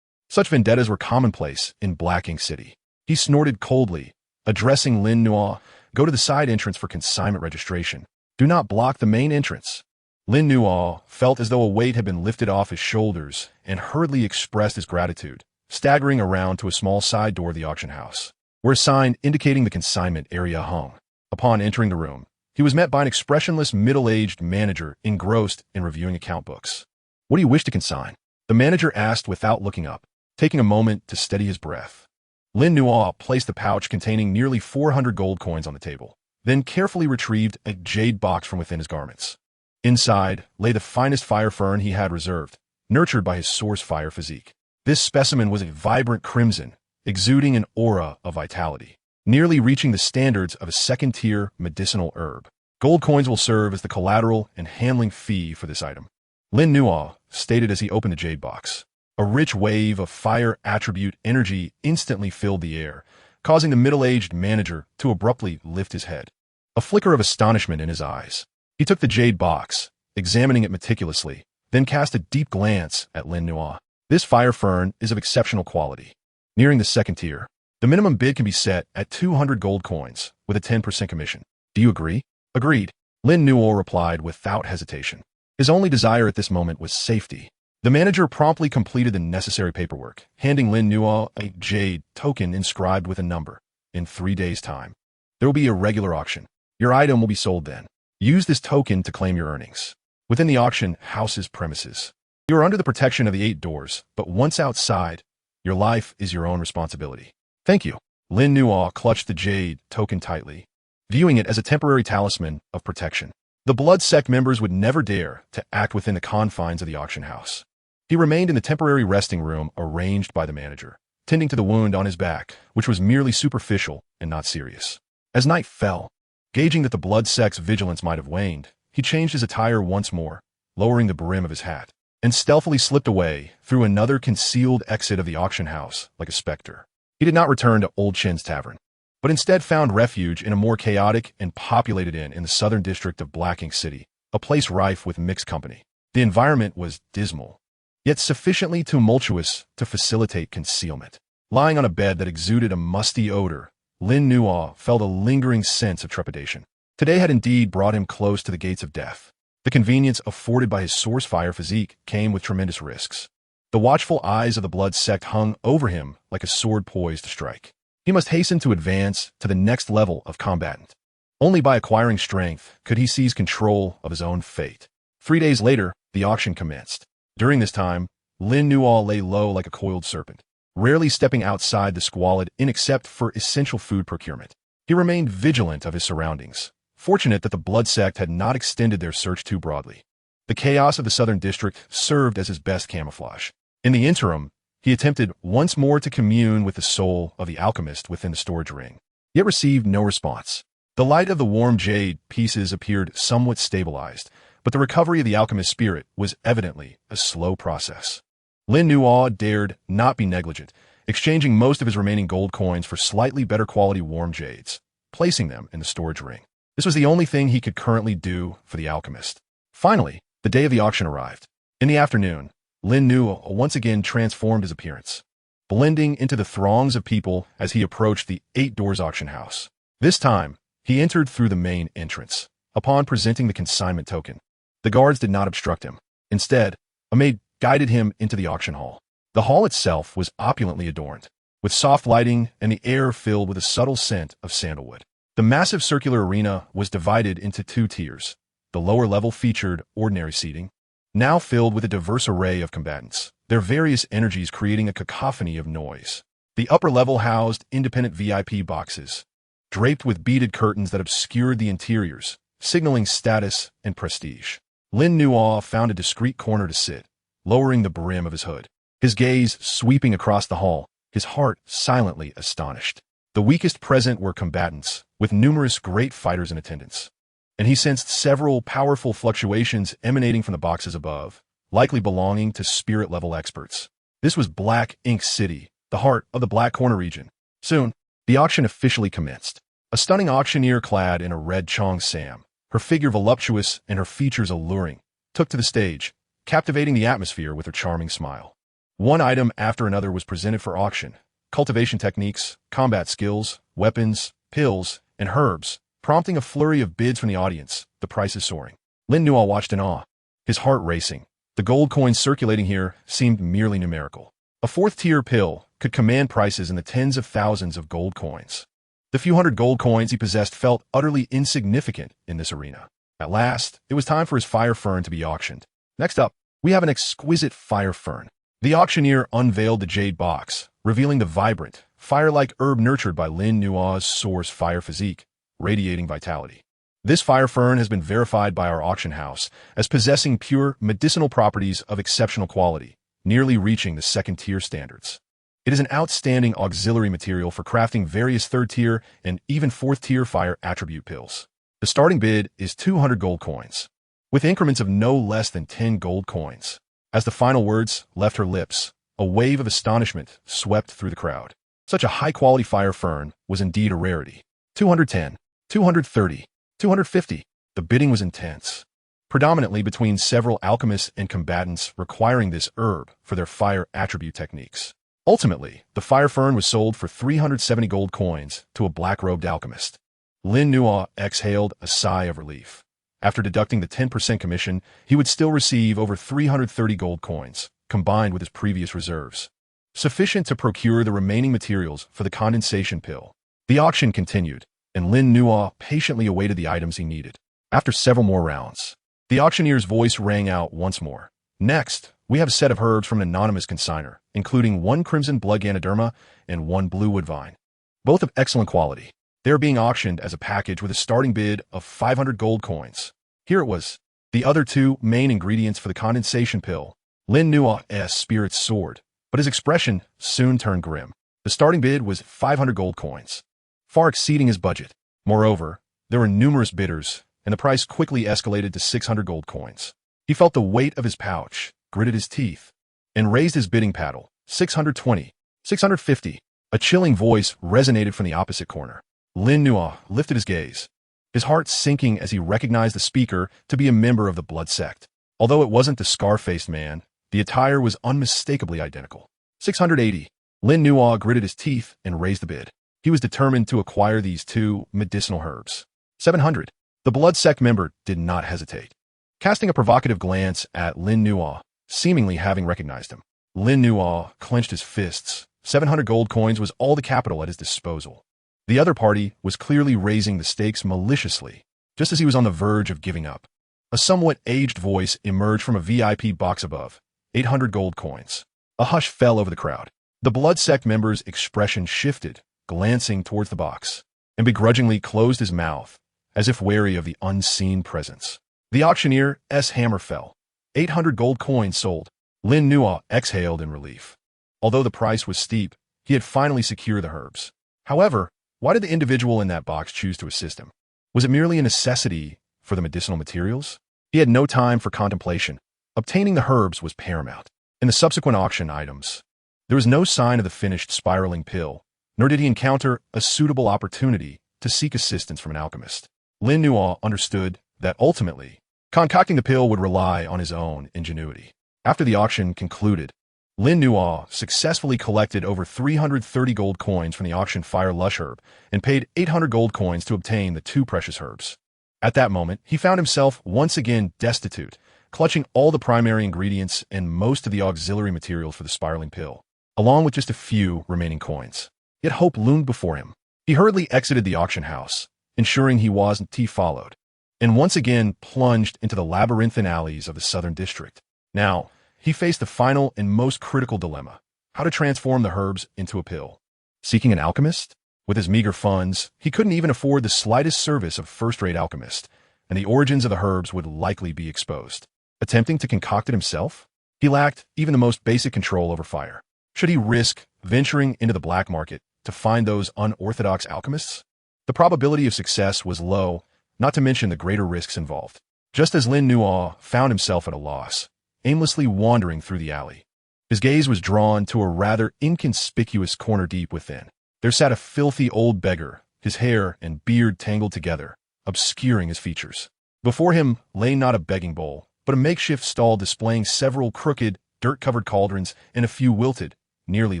Such vendettas were commonplace in Black Ink City. He snorted coldly, addressing Lin Nuo, "Go to the side entrance for consignment registration. Do not block the main entrance." Lin Nuo felt as though a weight had been lifted off his shoulders and hurriedly expressed his gratitude, staggering around to a small side door of the auction house, where a sign indicating the consignment area hung. Upon entering the room, he was met by an expressionless middle-aged manager engrossed in reviewing account books. "What do you wish to consign?" the manager asked without looking up, taking a moment to steady his breath. Lin Nuo placed the pouch containing nearly 400 gold coins on the table, then carefully retrieved a jade box from within his garments. Inside lay the finest fire fern he had reserved, nurtured by his source fire physique. This specimen was a vibrant crimson, exuding an aura of vitality, nearly reaching the standards of a second-tier medicinal herb. "Gold coins will serve as the collateral and handling fee for this item," Lin Nuo stated as he opened the jade box. A rich wave of fire attribute energy instantly filled the air, causing the middle-aged manager to abruptly lift his head, a flicker of astonishment in his eyes. He took the jade box, examining it meticulously, then cast a deep glance at Lin Nuo. "This fire fern is of exceptional quality. Nearing the second tier, the minimum bid can be set at 200 gold coins, with a 10% commission. Do you agree?" "Agreed," Lin Nuo replied without hesitation. His only desire at this moment was safety. The manager promptly completed the necessary paperwork, handing Lin Nuo a jade token inscribed with a number. "In 3 days' time, there will be a regular auction. Your item will be sold then. Use this token to claim your earnings within the auction house's premises. You are under the protection of the 8 doors, but once outside, your life is your own responsibility." "Thank you." Lin Nuo clutched the jade token tightly, viewing it as a temporary talisman of protection. The blood sect members would never dare to act within the confines of the auction house. He remained in the temporary resting room arranged by the manager, tending to the wound on his back, which was merely superficial and not serious. As night fell, gauging that the blood sect's vigilance might have waned, he changed his attire once more, lowering the brim of his hat, and stealthily slipped away through another concealed exit of the auction house like a specter. He did not return to Old Chin's tavern, but instead found refuge in a more chaotic and populated inn in the southern district of Black Ink City, a place rife with mixed company. The environment was dismal, yet sufficiently tumultuous to facilitate concealment. Lying on a bed that exuded a musty odor, Lin Nuo felt a lingering sense of trepidation. Today had indeed brought him close to the gates of death. The convenience afforded by his source fire physique came with tremendous risks. The watchful eyes of the blood sect hung over him like a sword poised to strike. He must hasten to advance to the next level of combatant. Only by acquiring strength could he seize control of his own fate. 3 days later, the auction commenced. During this time, Lin Nuo lay low like a coiled serpent, rarely stepping outside the squalid inn except for essential food procurement. He remained vigilant of his surroundings, fortunate that the blood sect had not extended their search too broadly. The chaos of the southern district served as his best camouflage. In the interim, he attempted once more to commune with the soul of the alchemist within the storage ring, yet received no response. The light of the warm jade pieces appeared somewhat stabilized, but the recovery of the alchemist's spirit was evidently a slow process. Lin Nuo dared not be negligent, exchanging most of his remaining gold coins for slightly better quality warm jades, placing them in the storage ring. This was the only thing he could currently do for the alchemist. Finally, the day of the auction arrived. In the afternoon, Lin Nuo once again transformed his appearance, blending into the throngs of people as he approached the 8 doors auction house. This time, he entered through the main entrance. Upon presenting the consignment token, the guards did not obstruct him. Instead, a maid guided him into the auction hall. The hall itself was opulently adorned, with soft lighting and the air filled with a subtle scent of sandalwood. The massive circular arena was divided into 2 tiers. The lower level featured ordinary seating, now filled with a diverse array of combatants, their various energies creating a cacophony of noise. The upper level housed independent VIP boxes, draped with beaded curtains that obscured the interiors, signaling status and prestige. Lin Nuo found a discreet corner to sit, lowering the brim of his hood, his gaze sweeping across the hall, his heart silently astonished. The weakest present were combatants, with numerous great fighters in attendance, and he sensed several powerful fluctuations emanating from the boxes above, likely belonging to spirit-level experts. This was Black Ink City, the heart of the Black Corner region. Soon, the auction officially commenced. A stunning auctioneer clad in a red Chong Sam, her figure voluptuous and her features alluring, took to the stage, captivating the atmosphere with her charming smile. One item after another was presented for auction. Cultivation techniques, combat skills, weapons, pills, and herbs, prompting a flurry of bids from the audience, the prices soaring. Lin Nuo watched in awe, his heart racing. The gold coins circulating here seemed merely numerical. A fourth-tier pill could command prices in the tens of thousands of gold coins. The few hundred gold coins he possessed felt utterly insignificant in this arena. At last, it was time for his fire fern to be auctioned. Next up, we have an exquisite fire fern. The auctioneer unveiled the jade box, revealing the vibrant, fire-like herb nurtured by Lin Nuo's source fire physique, radiating vitality. This fire fern has been verified by our auction house as possessing pure medicinal properties of exceptional quality, nearly reaching the second-tier standards. It is an outstanding auxiliary material for crafting various third-tier and even fourth-tier fire attribute pills. The starting bid is 200 gold coins, with increments of no less than 10 gold coins. As the final words left her lips, a wave of astonishment swept through the crowd. Such a high-quality fire fern was indeed a rarity. 210, 230, 250. The bidding was intense, predominantly between several alchemists and combatants requiring this herb for their fire attribute techniques. Ultimately, the fire fern was sold for 370 gold coins to a black-robed alchemist. Lin Nuo exhaled a sigh of relief. After deducting the 10% commission, he would still receive over 330 gold coins, combined with his previous reserves, sufficient to procure the remaining materials for the condensation pill. The auction continued, and Lin Nuo patiently awaited the items he needed. After several more rounds, the auctioneer's voice rang out once more. Next, we have a set of herbs from an anonymous consignor, including one crimson blood ganoderma and one blue woodvine, both of excellent quality. They are being auctioned as a package with a starting bid of 500 gold coins. Here it was. The other two main ingredients for the condensation pill. Lin Nuo's spirits soared, but his expression soon turned grim. The starting bid was 500 gold coins, far exceeding his budget. Moreover, there were numerous bidders, and the price quickly escalated to 600 gold coins. He felt the weight of his pouch, gritted his teeth, and raised his bidding paddle. 620, 650. A chilling voice resonated from the opposite corner. Lin Nuo lifted his gaze, his heart sinking as he recognized the speaker to be a member of the blood sect. Although it wasn't the scar-faced man, the attire was unmistakably identical. 680. Lin Nuo gritted his teeth and raised the bid. He was determined to acquire these two medicinal herbs. 700. The blood sect member did not hesitate. Casting a provocative glance at Lin Nuo, seemingly having recognized him, Lin Nuo clenched his fists. 700 gold coins was all the capital at his disposal. The other party was clearly raising the stakes maliciously, just as he was on the verge of giving up. A somewhat aged voice emerged from a VIP box above. 800 gold coins. A hush fell over the crowd. The blood sect member's expression shifted, glancing towards the box, and begrudgingly closed his mouth, as if wary of the unseen presence. The auctioneer's hammer fell. 800 gold coins sold. Lin Nuo exhaled in relief. Although the price was steep, he had finally secured the herbs. However, why did the individual in that box choose to assist him? Was it merely a necessity for the medicinal materials? He had no time for contemplation. Obtaining the herbs was paramount. In the subsequent auction items, there was no sign of the finished spiraling pill, nor did he encounter a suitable opportunity to seek assistance from an alchemist. Lin Nuo understood that ultimately, concocting the pill would rely on his own ingenuity. After the auction concluded, Lin Nuo successfully collected over 330 gold coins from the auction fire lush herb and paid 800 gold coins to obtain the two precious herbs. At that moment, he found himself once again destitute, clutching all the primary ingredients and most of the auxiliary materials for the spiraling pill, along with just a few remaining coins. Yet hope loomed before him. He hurriedly exited the auction house, ensuring he wasn't followed, and once again plunged into the labyrinthine alleys of the southern district. Now, he faced the final and most critical dilemma: how to transform the herbs into a pill. Seeking an alchemist? With his meager funds, he couldn't even afford the slightest service of first-rate alchemist, and the origins of the herbs would likely be exposed. Attempting to concoct it himself? He lacked even the most basic control over fire. Should he risk venturing into the black market to find those unorthodox alchemists? The probability of success was low, not to mention the greater risks involved. Just as Lin Nuo found himself at a loss, aimlessly wandering through the alley, his gaze was drawn to a rather inconspicuous corner deep within. There sat a filthy old beggar, his hair and beard tangled together, obscuring his features. Before him lay not a begging bowl, but a makeshift stall displaying several crooked, dirt-covered cauldrons, and a few wilted, nearly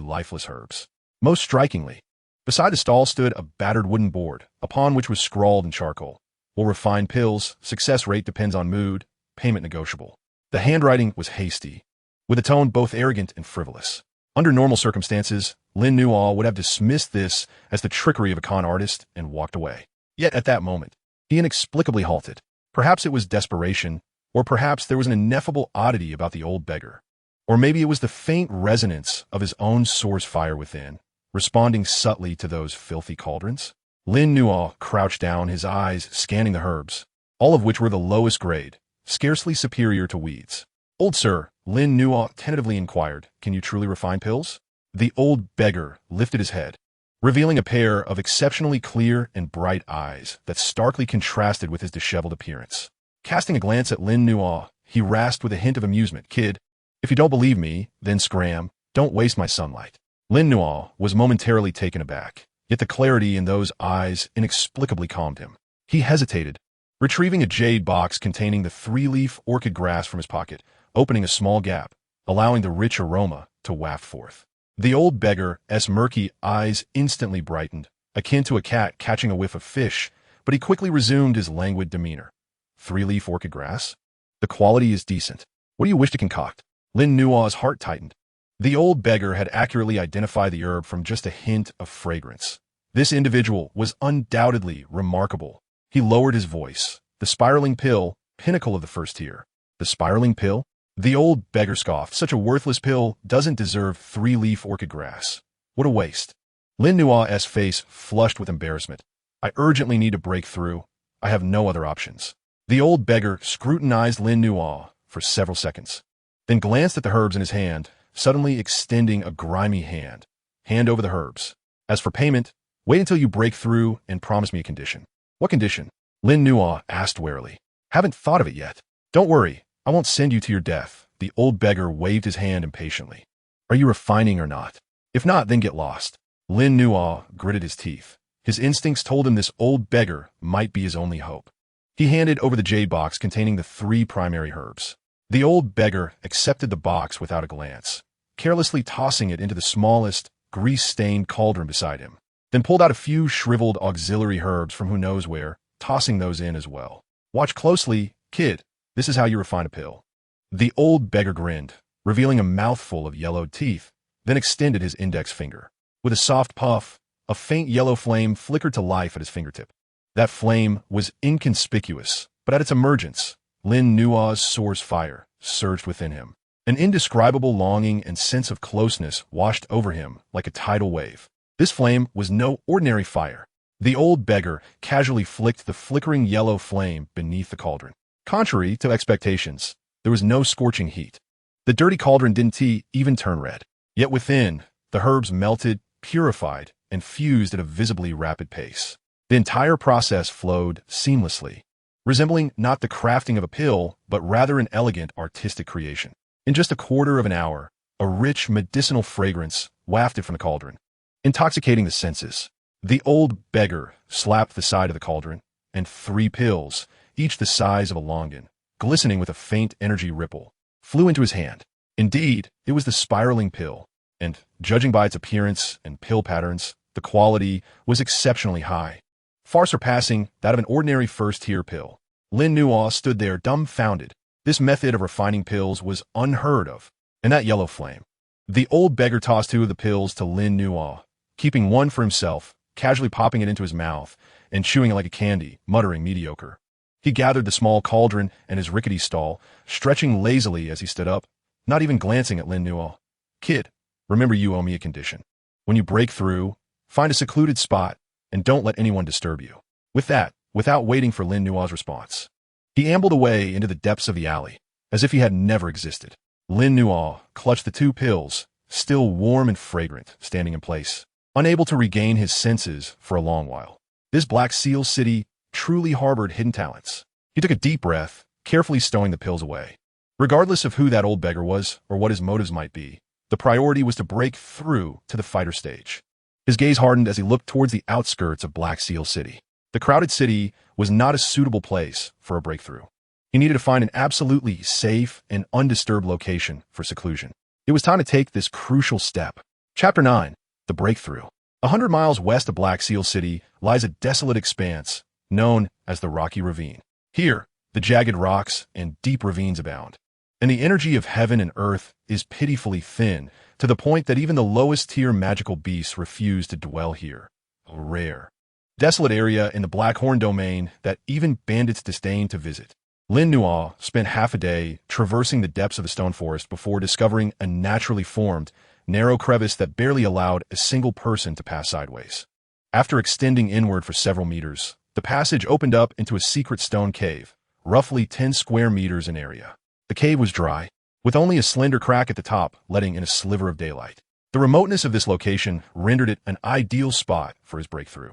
lifeless herbs. Most strikingly, beside the stall stood a battered wooden board, upon which was scrawled in charcoal, "Will refine pills, success rate depends on mood, payment negotiable." The handwriting was hasty, with a tone both arrogant and frivolous. Under normal circumstances, Lin Nuo would have dismissed this as the trickery of a con artist and walked away. Yet at that moment, he inexplicably halted. Perhaps it was desperation, or perhaps there was an ineffable oddity about the old beggar. Or maybe it was the faint resonance of his own source fire within, responding subtly to those filthy cauldrons. Lin Nuo crouched down, his eyes scanning the herbs, all of which were the lowest grade, scarcely superior to weeds. "Old sir," Lin Nuo tentatively inquired, "can you truly refine pills?" The old beggar lifted his head, revealing a pair of exceptionally clear and bright eyes that starkly contrasted with his disheveled appearance. Casting a glance at Lin Nuo, he rasped with a hint of amusement, "Kid, if you don't believe me, then scram. Don't waste my sunlight." Lin Nuo was momentarily taken aback, yet the clarity in those eyes inexplicably calmed him. He hesitated, retrieving a jade box containing the three-leaf orchid grass from his pocket, opening a small gap, allowing the rich aroma to waft forth. The old beggar's murky eyes instantly brightened, akin to a cat catching a whiff of fish, but he quickly resumed his languid demeanor. "Three-leaf orchid grass? The quality is decent. What do you wish to concoct?" Lin Nuo's heart tightened. The old beggar had accurately identified the herb from just a hint of fragrance. This individual was undoubtedly remarkable. He lowered his voice. "The spiraling pill, pinnacle of the first tier." "The spiraling pill?" The old beggar scoffed. "Such a worthless pill doesn't deserve three-leaf orchid grass. What a waste." Lin Nuo's face flushed with embarrassment. "I urgently need to break through. I have no other options." The old beggar scrutinized Lin Nuo for several seconds, then glanced at the herbs in his hand, suddenly extending a grimy hand. "Hand over the herbs. As for payment, wait until you break through and promise me a condition." "What condition?" Lin Nuo asked warily. "Haven't thought of it yet." "Don't worry, I won't send you to your death." The old beggar waved his hand impatiently. "Are you refining or not? If not, then get lost." Lin Nuo gritted his teeth. His instincts told him this old beggar might be his only hope. He handed over the jade box containing the three primary herbs. The old beggar accepted the box without a glance, carelessly tossing it into the smallest, grease-stained cauldron beside him, then pulled out a few shriveled auxiliary herbs from who knows where, tossing those in as well. "Watch closely, kid. This is how you refine a pill." The old beggar grinned, revealing a mouthful of yellowed teeth, then extended his index finger. With a soft puff, a faint yellow flame flickered to life at his fingertip. That flame was inconspicuous, but at its emergence, Lin Nuo's source fire surged within him. An indescribable longing and sense of closeness washed over him like a tidal wave. This flame was no ordinary fire. The old beggar casually flicked the flickering yellow flame beneath the cauldron. Contrary to expectations, there was no scorching heat. The dirty cauldron didn't even turn red. Yet within, the herbs melted, purified, and fused at a visibly rapid pace. The entire process flowed seamlessly, resembling not the crafting of a pill, but rather an elegant artistic creation. In just a quarter of an hour, a rich medicinal fragrance wafted from the cauldron, intoxicating the senses. The old beggar slapped the side of the cauldron, and three pills, each the size of a longan, glistening with a faint energy ripple, flew into his hand. Indeed, it was the spiraling pill, and, judging by its appearance and pill patterns, the quality was exceptionally high, far surpassing that of an ordinary first-tier pill. Lin Nuo stood there dumbfounded. This method of refining pills was unheard of, and that yellow flame. The old beggar tossed two of the pills to Lin Nuo, keeping one for himself, casually popping it into his mouth and chewing it like a candy, muttering mediocre. He gathered the small cauldron and his rickety stall, stretching lazily as he stood up, not even glancing at Lin Nuo. "Kid, remember you owe me a condition. When you break through, find a secluded spot and don't let anyone disturb you." With that, without waiting for Lin Nuo's response, he ambled away into the depths of the alley, as if he had never existed. Lin Nuo clutched the two pills, still warm and fragrant, standing in place, unable to regain his senses for a long while. This Black Seal City truly harbored hidden talents. He took a deep breath, carefully stowing the pills away. Regardless of who that old beggar was or what his motives might be, the priority was to break through to the fighter stage. His gaze hardened as he looked towards the outskirts of Black Seal City. The crowded city was not a suitable place for a breakthrough. He needed to find an absolutely safe and undisturbed location for seclusion. It was time to take this crucial step. Chapter 9. The Breakthrough. 100 miles west of Black Seal City lies a desolate expanse known as the Rocky Ravine. Here, the jagged rocks and deep ravines abound, and the energy of heaven and earth is pitifully thin, to the point that even the lowest-tier magical beasts refuse to dwell here. A rare, desolate area in the Blackhorn domain that even bandits disdain to visit. Lin Nuo spent half a day traversing the depths of the stone forest before discovering a naturally formed, narrow crevice that barely allowed a single person to pass sideways. After extending inward for several meters, the passage opened up into a secret stone cave, roughly 10 square meters in area. The cave was dry, with only a slender crack at the top letting in a sliver of daylight. The remoteness of this location rendered it an ideal spot for his breakthrough.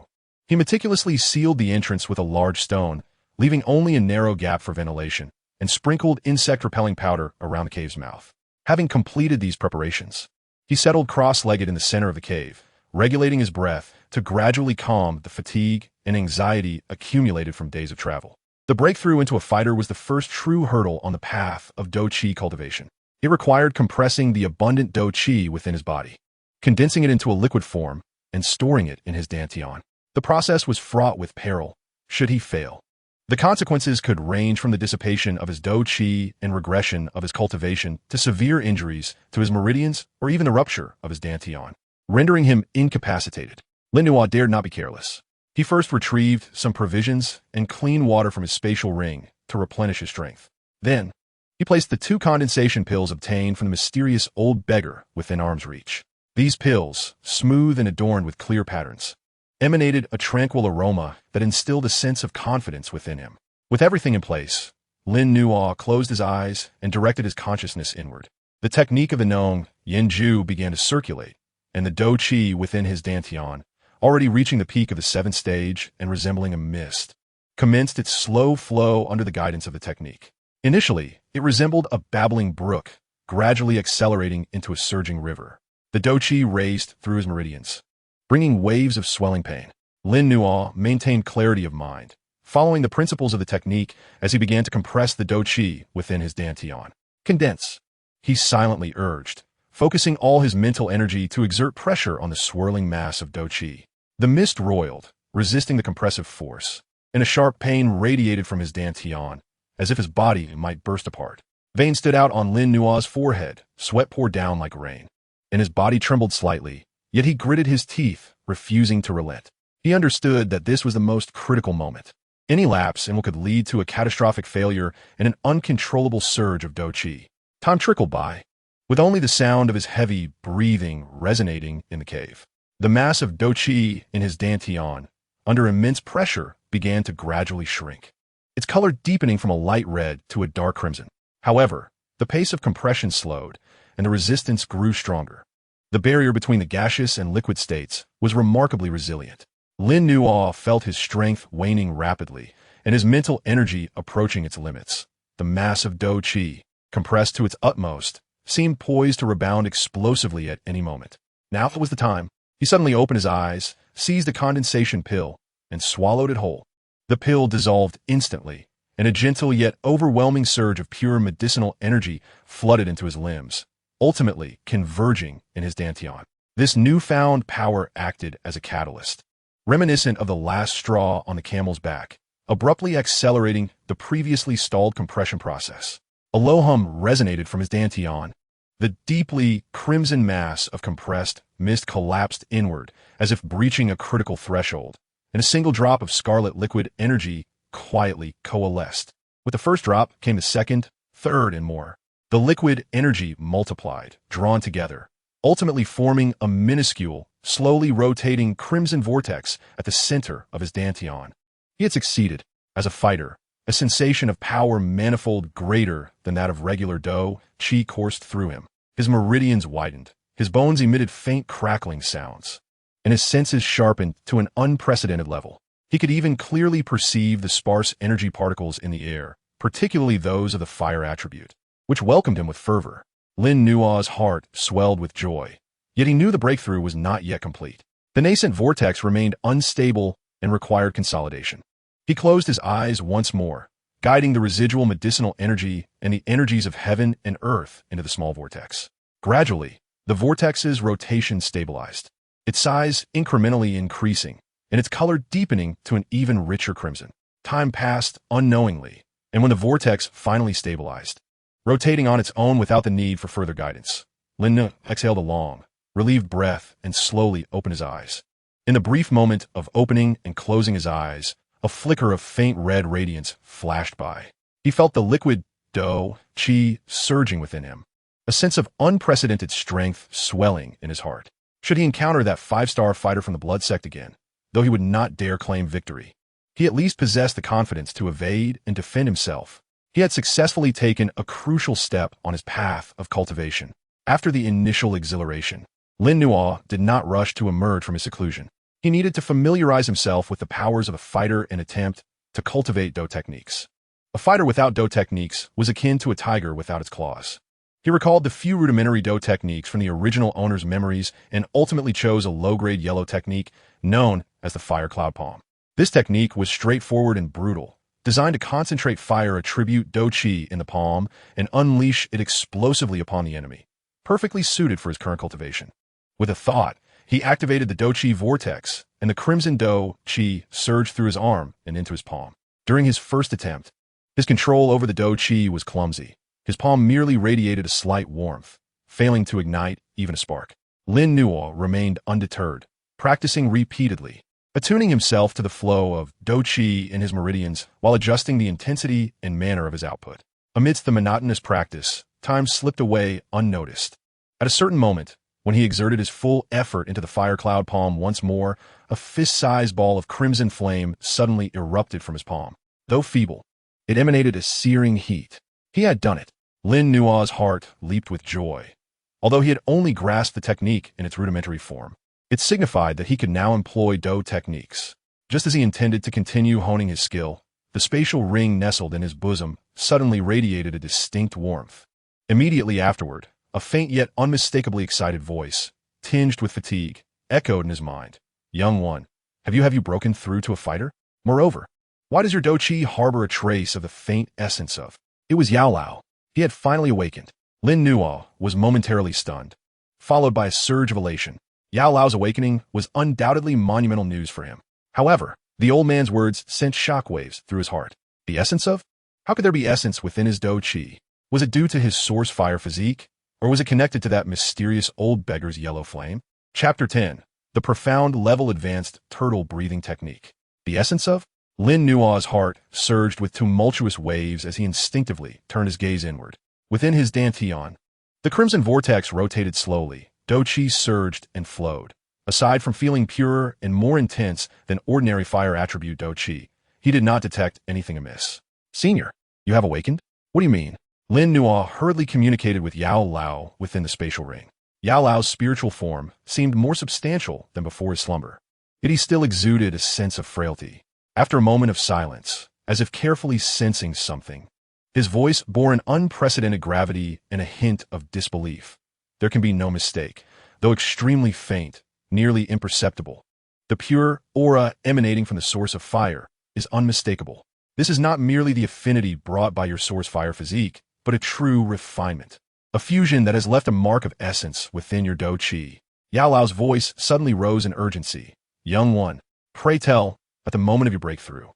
He meticulously sealed the entrance with a large stone, leaving only a narrow gap for ventilation, and sprinkled insect-repelling powder around the cave's mouth. Having completed these preparations, he settled cross-legged in the center of the cave, regulating his breath to gradually calm the fatigue and anxiety accumulated from days of travel. The breakthrough into a fighter was the first true hurdle on the path of Dou Qi cultivation. It required compressing the abundant Dou Qi within his body, condensing it into a liquid form, and storing it in his dantian. The process was fraught with peril, should he fail. The consequences could range from the dissipation of his Dou Qi and regression of his cultivation to severe injuries to his meridians or even the rupture of his dantian, rendering him incapacitated. Lin Nuo dared not be careless. He first retrieved some provisions and clean water from his spatial ring to replenish his strength. Then, he placed the 2 condensation pills obtained from the mysterious old beggar within arm's reach. These pills, smooth and adorned with clear patterns, emanated a tranquil aroma that instilled a sense of confidence within him. With everything in place, Lin Nuo closed his eyes and directed his consciousness inward. The technique of the known Yanju began to circulate, and the Dou Qi within his dantian, already reaching the peak of the 7th stage and resembling a mist, commenced its slow flow under the guidance of the technique. Initially, it resembled a babbling brook, gradually accelerating into a surging river. The Dou Qi raced through his meridians, bringing waves of swelling pain. Lin Nuo maintained clarity of mind, following the principles of the technique as he began to compress the Dou Qi within his dantian. Condense, he silently urged, focusing all his mental energy to exert pressure on the swirling mass of Dou Qi. The mist roiled, resisting the compressive force, and a sharp pain radiated from his dantian, as if his body might burst apart. Veins stood out on Lin Nuo's forehead, sweat poured down like rain, and his body trembled slightly, yet he gritted his teeth, refusing to relent. He understood that this was the most critical moment. Any lapse in what could lead to a catastrophic failure and an uncontrollable surge of Dou Qi. Time trickled by, with only the sound of his heavy breathing resonating in the cave. The mass of Dou Qi in his dantian, under immense pressure, began to gradually shrink, its color deepening from a light red to a dark crimson. However, the pace of compression slowed, and the resistance grew stronger. The barrier between the gaseous and liquid states was remarkably resilient. Lin Nuo felt his strength waning rapidly, and his mental energy approaching its limits. The mass of Dou Qi, compressed to its utmost, seemed poised to rebound explosively at any moment. Now was the time. He suddenly opened his eyes, seized a condensation pill, and swallowed it whole. The pill dissolved instantly, and a gentle yet overwhelming surge of pure medicinal energy flooded into his limbs, ultimately converging in his dantian. This newfound power acted as a catalyst, reminiscent of the last straw on the camel's back, abruptly accelerating the previously stalled compression process. A low hum resonated from his dantian. The deeply crimson mass of compressed mist collapsed inward as if breaching a critical threshold, and a single drop of scarlet liquid energy quietly coalesced. With the first drop came the second, third, and more. The liquid energy multiplied, drawn together, ultimately forming a minuscule, slowly rotating crimson vortex at the center of his dantian. He had succeeded. As a fighter, a sensation of power manifold greater than that of regular Dou Qi coursed through him. His meridians widened, his bones emitted faint crackling sounds, and his senses sharpened to an unprecedented level. He could even clearly perceive the sparse energy particles in the air, particularly those of the fire attribute, which welcomed him with fervor. Lin Nuo's heart swelled with joy, yet he knew the breakthrough was not yet complete. The nascent vortex remained unstable and required consolidation. He closed his eyes once more, guiding the residual medicinal energy and the energies of heaven and earth into the small vortex. Gradually, the vortex's rotation stabilized, its size incrementally increasing, and its color deepening to an even richer crimson. Time passed unknowingly, and when the vortex finally stabilized, rotating on its own without the need for further guidance, Lin Nu exhaled a long, relieved breath and slowly opened his eyes. In the brief moment of opening and closing his eyes, a flicker of faint red radiance flashed by. He felt the liquid Dou Qi surging within him, a sense of unprecedented strength swelling in his heart. Should he encounter that five-star fighter from the blood sect again, though he would not dare claim victory, he at least possessed the confidence to evade and defend himself. He had successfully taken a crucial step on his path of cultivation. After the initial exhilaration, Lin Nu did not rush to emerge from his seclusion. He needed to familiarize himself with the powers of a fighter and attempt to cultivate Dou techniques. A fighter without Dou techniques was akin to a tiger without its claws. He recalled the few rudimentary Dou techniques from the original owner's memories and ultimately chose a low-grade yellow technique known as the Fire Cloud Palm. This technique was straightforward and brutal, designed to concentrate fire attribute Dou Qi in the palm and unleash it explosively upon the enemy, perfectly suited for his current cultivation. With a thought, he activated the Dou Qi vortex, and the crimson Dou Qi surged through his arm and into his palm. During his first attempt, his control over the Dou Qi was clumsy. His palm merely radiated a slight warmth, failing to ignite even a spark. Lin Nu remained undeterred, practicing repeatedly, attuning himself to the flow of Dou Qi in his meridians while adjusting the intensity and manner of his output. Amidst the monotonous practice, time slipped away unnoticed. At a certain moment, when he exerted his full effort into the fire cloud palm once more, a fist-sized ball of crimson flame suddenly erupted from his palm. Though feeble, it emanated a searing heat. He had done it. Lin Nu's heart leaped with joy. Although he had only grasped the technique in its rudimentary form, it signified that he could now employ Dou techniques. Just as he intended to continue honing his skill, the spatial ring nestled in his bosom suddenly radiated a distinct warmth. Immediately afterward, a faint yet unmistakably excited voice, tinged with fatigue, echoed in his mind. Young one, have you broken through to a fighter? Moreover, why does your Dou Qi harbor a trace of the faint essence of? It was Yao Lao. He had finally awakened. Lin Nu was momentarily stunned, followed by a surge of elation. Yao Lao's awakening was undoubtedly monumental news for him. However, the old man's words sent shockwaves through his heart. The essence of? How could there be essence within his Dou Qi? Was it due to his source fire physique? Or was it connected to that mysterious old beggar's yellow flame? Chapter 10. The profound level advanced turtle breathing technique. The essence of? Lin Nu's heart surged with tumultuous waves as he instinctively turned his gaze inward. Within his dantian, the crimson vortex rotated slowly. Dou Qi surged and flowed. Aside from feeling purer and more intense than ordinary fire attribute Dou Qi, he did not detect anything amiss. Senior, you have awakened? What do you mean? Lin Nu hurriedly communicated with Yao Lao within the spatial ring. Yao Lao's spiritual form seemed more substantial than before his slumber, yet he still exuded a sense of frailty. After a moment of silence, as if carefully sensing something, his voice bore an unprecedented gravity and a hint of disbelief. There can be no mistake, though extremely faint, nearly imperceptible. The pure aura emanating from the source of fire is unmistakable. This is not merely the affinity brought by your source fire physique, but a true refinement, a fusion that has left a mark of essence within your Dou Qi. Yao Lao's voice suddenly rose in urgency. Young one, pray tell, at the moment of your breakthrough,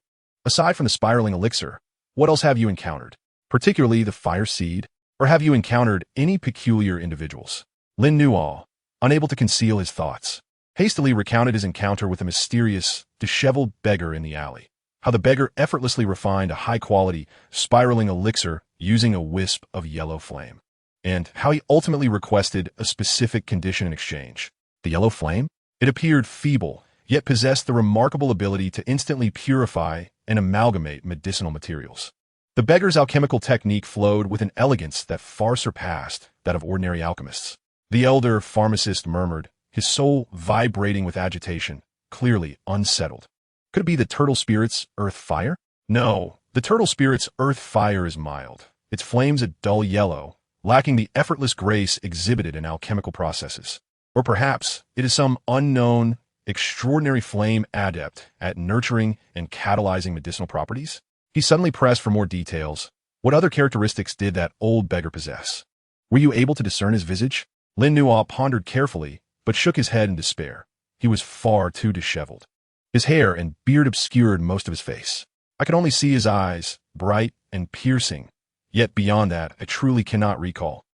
aside from the spiraling elixir, what else have you encountered? Particularly the fire seed? Or have you encountered any peculiar individuals? Lin Nu, unable to conceal his thoughts, hastily recounted his encounter with a mysterious, disheveled beggar in the alley. How the beggar effortlessly refined a high-quality, spiraling elixir using a wisp of yellow flame, and how he ultimately requested a specific condition in exchange. The yellow flame? It appeared feeble, yet possessed the remarkable ability to instantly purify and amalgamate medicinal materials. The beggar's alchemical technique flowed with an elegance that far surpassed that of ordinary alchemists. The elder pharmacist murmured, his soul vibrating with agitation, clearly unsettled. Could it be the turtle spirit's earth fire? No, the turtle spirit's earth fire is mild. Its flames a dull yellow, lacking the effortless grace exhibited in alchemical processes. Or perhaps it is some unknown, extraordinary flame adept at nurturing and catalyzing medicinal properties? He suddenly pressed for more details. What other characteristics did that old beggar possess? Were you able to discern his visage? Lin Nuo pondered carefully, but shook his head in despair. He was far too disheveled. His hair and beard obscured most of his face. I could only see his eyes, bright and piercing. Yet beyond that, I truly cannot recall.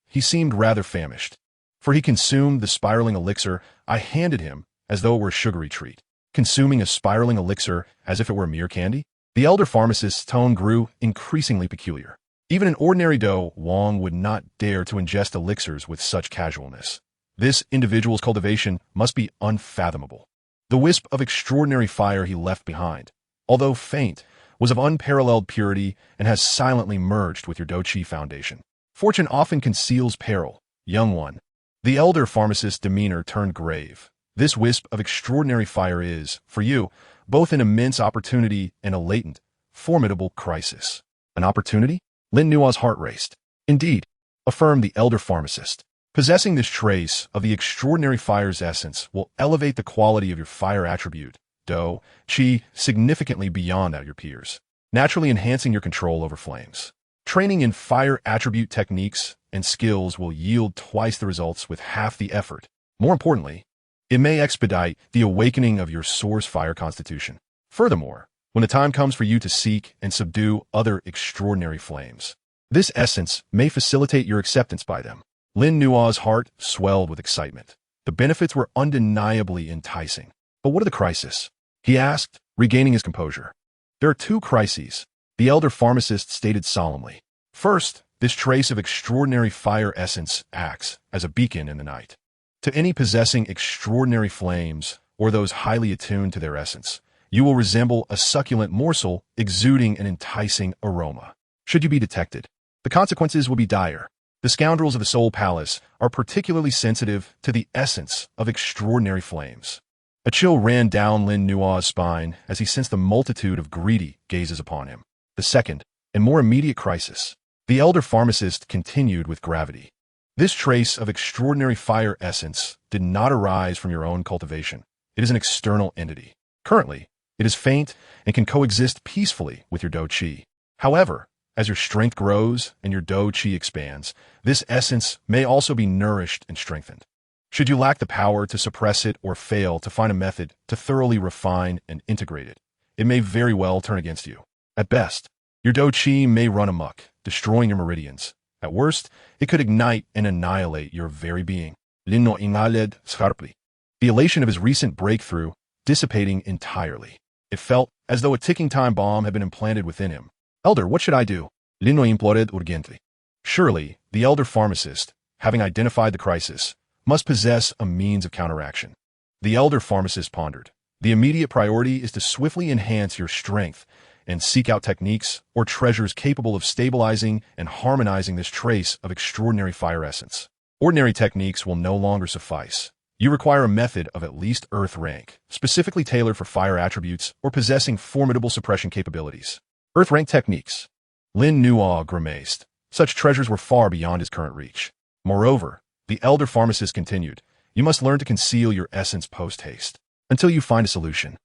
He seemed rather famished. For he consumed the spiraling elixir I handed him as though it were a sugary treat. Consuming a spiraling elixir as if it were mere candy? The elder pharmacist's tone grew increasingly peculiar. Even an ordinary Dou Wang would not dare to ingest elixirs with such casualness. This individual's cultivation must be unfathomable. The wisp of extraordinary fire he left behind, although faint, was of unparalleled purity and has silently merged with your Dou Qi foundation. Fortune often conceals peril, young one. The elder pharmacist's demeanor turned grave. This wisp of extraordinary fire is, for you, both an immense opportunity and a latent, formidable crisis. An opportunity? Lin Nuo's heart raced. Indeed, affirmed the elder pharmacist. Possessing this trace of the extraordinary fire's essence will elevate the quality of your fire attribute, Dou Qi, significantly beyond that of your peers, naturally enhancing your control over flames. Training in fire attribute techniques and skills will yield twice the results with half the effort. More importantly, it may expedite the awakening of your source fire constitution. Furthermore, when the time comes for you to seek and subdue other extraordinary flames, this essence may facilitate your acceptance by them. Lin Nuo's heart swelled with excitement. The benefits were undeniably enticing. But what are the crises? He asked, regaining his composure. There are two crises, the elder pharmacist stated solemnly. First, this trace of extraordinary fire essence acts as a beacon in the night. To any possessing extraordinary flames, or those highly attuned to their essence, you will resemble a succulent morsel exuding an enticing aroma. Should you be detected, the consequences will be dire. The scoundrels of the Soul Palace are particularly sensitive to the essence of extraordinary flames. A chill ran down Lin Nuo's spine as he sensed the multitude of greedy gazes upon him. The second, and more immediate crisis, the elder pharmacist continued with gravity. This trace of extraordinary fire essence did not arise from your own cultivation. It is an external entity. Currently, it is faint and can coexist peacefully with your Dou Qi. However, as your strength grows and your Dou Qi expands, this essence may also be nourished and strengthened. Should you lack the power to suppress it or fail to find a method to thoroughly refine and integrate it, it may very well turn against you. At best, your Dou Qi may run amok, destroying your meridians. At worst, it could ignite and annihilate your very being. Lin Nuo inhaled sharply, the elation of his recent breakthrough dissipating entirely. It felt as though a ticking time bomb had been implanted within him. Elder, what should I do? Lin Nuo implored urgently. Surely, the elder pharmacist, having identified the crisis, must possess a means of counteraction. The elder pharmacist pondered. The immediate priority is to swiftly enhance your strength and seek out techniques or treasures capable of stabilizing and harmonizing this trace of extraordinary fire essence. Ordinary techniques will no longer suffice. You require a method of at least earth rank, specifically tailored for fire attributes or possessing formidable suppression capabilities. Earth rank techniques. Lin Nuo grimaced. Such treasures were far beyond his current reach. Moreover, the elder pharmacist continued, you must learn to conceal your essence post-haste until you find a solution.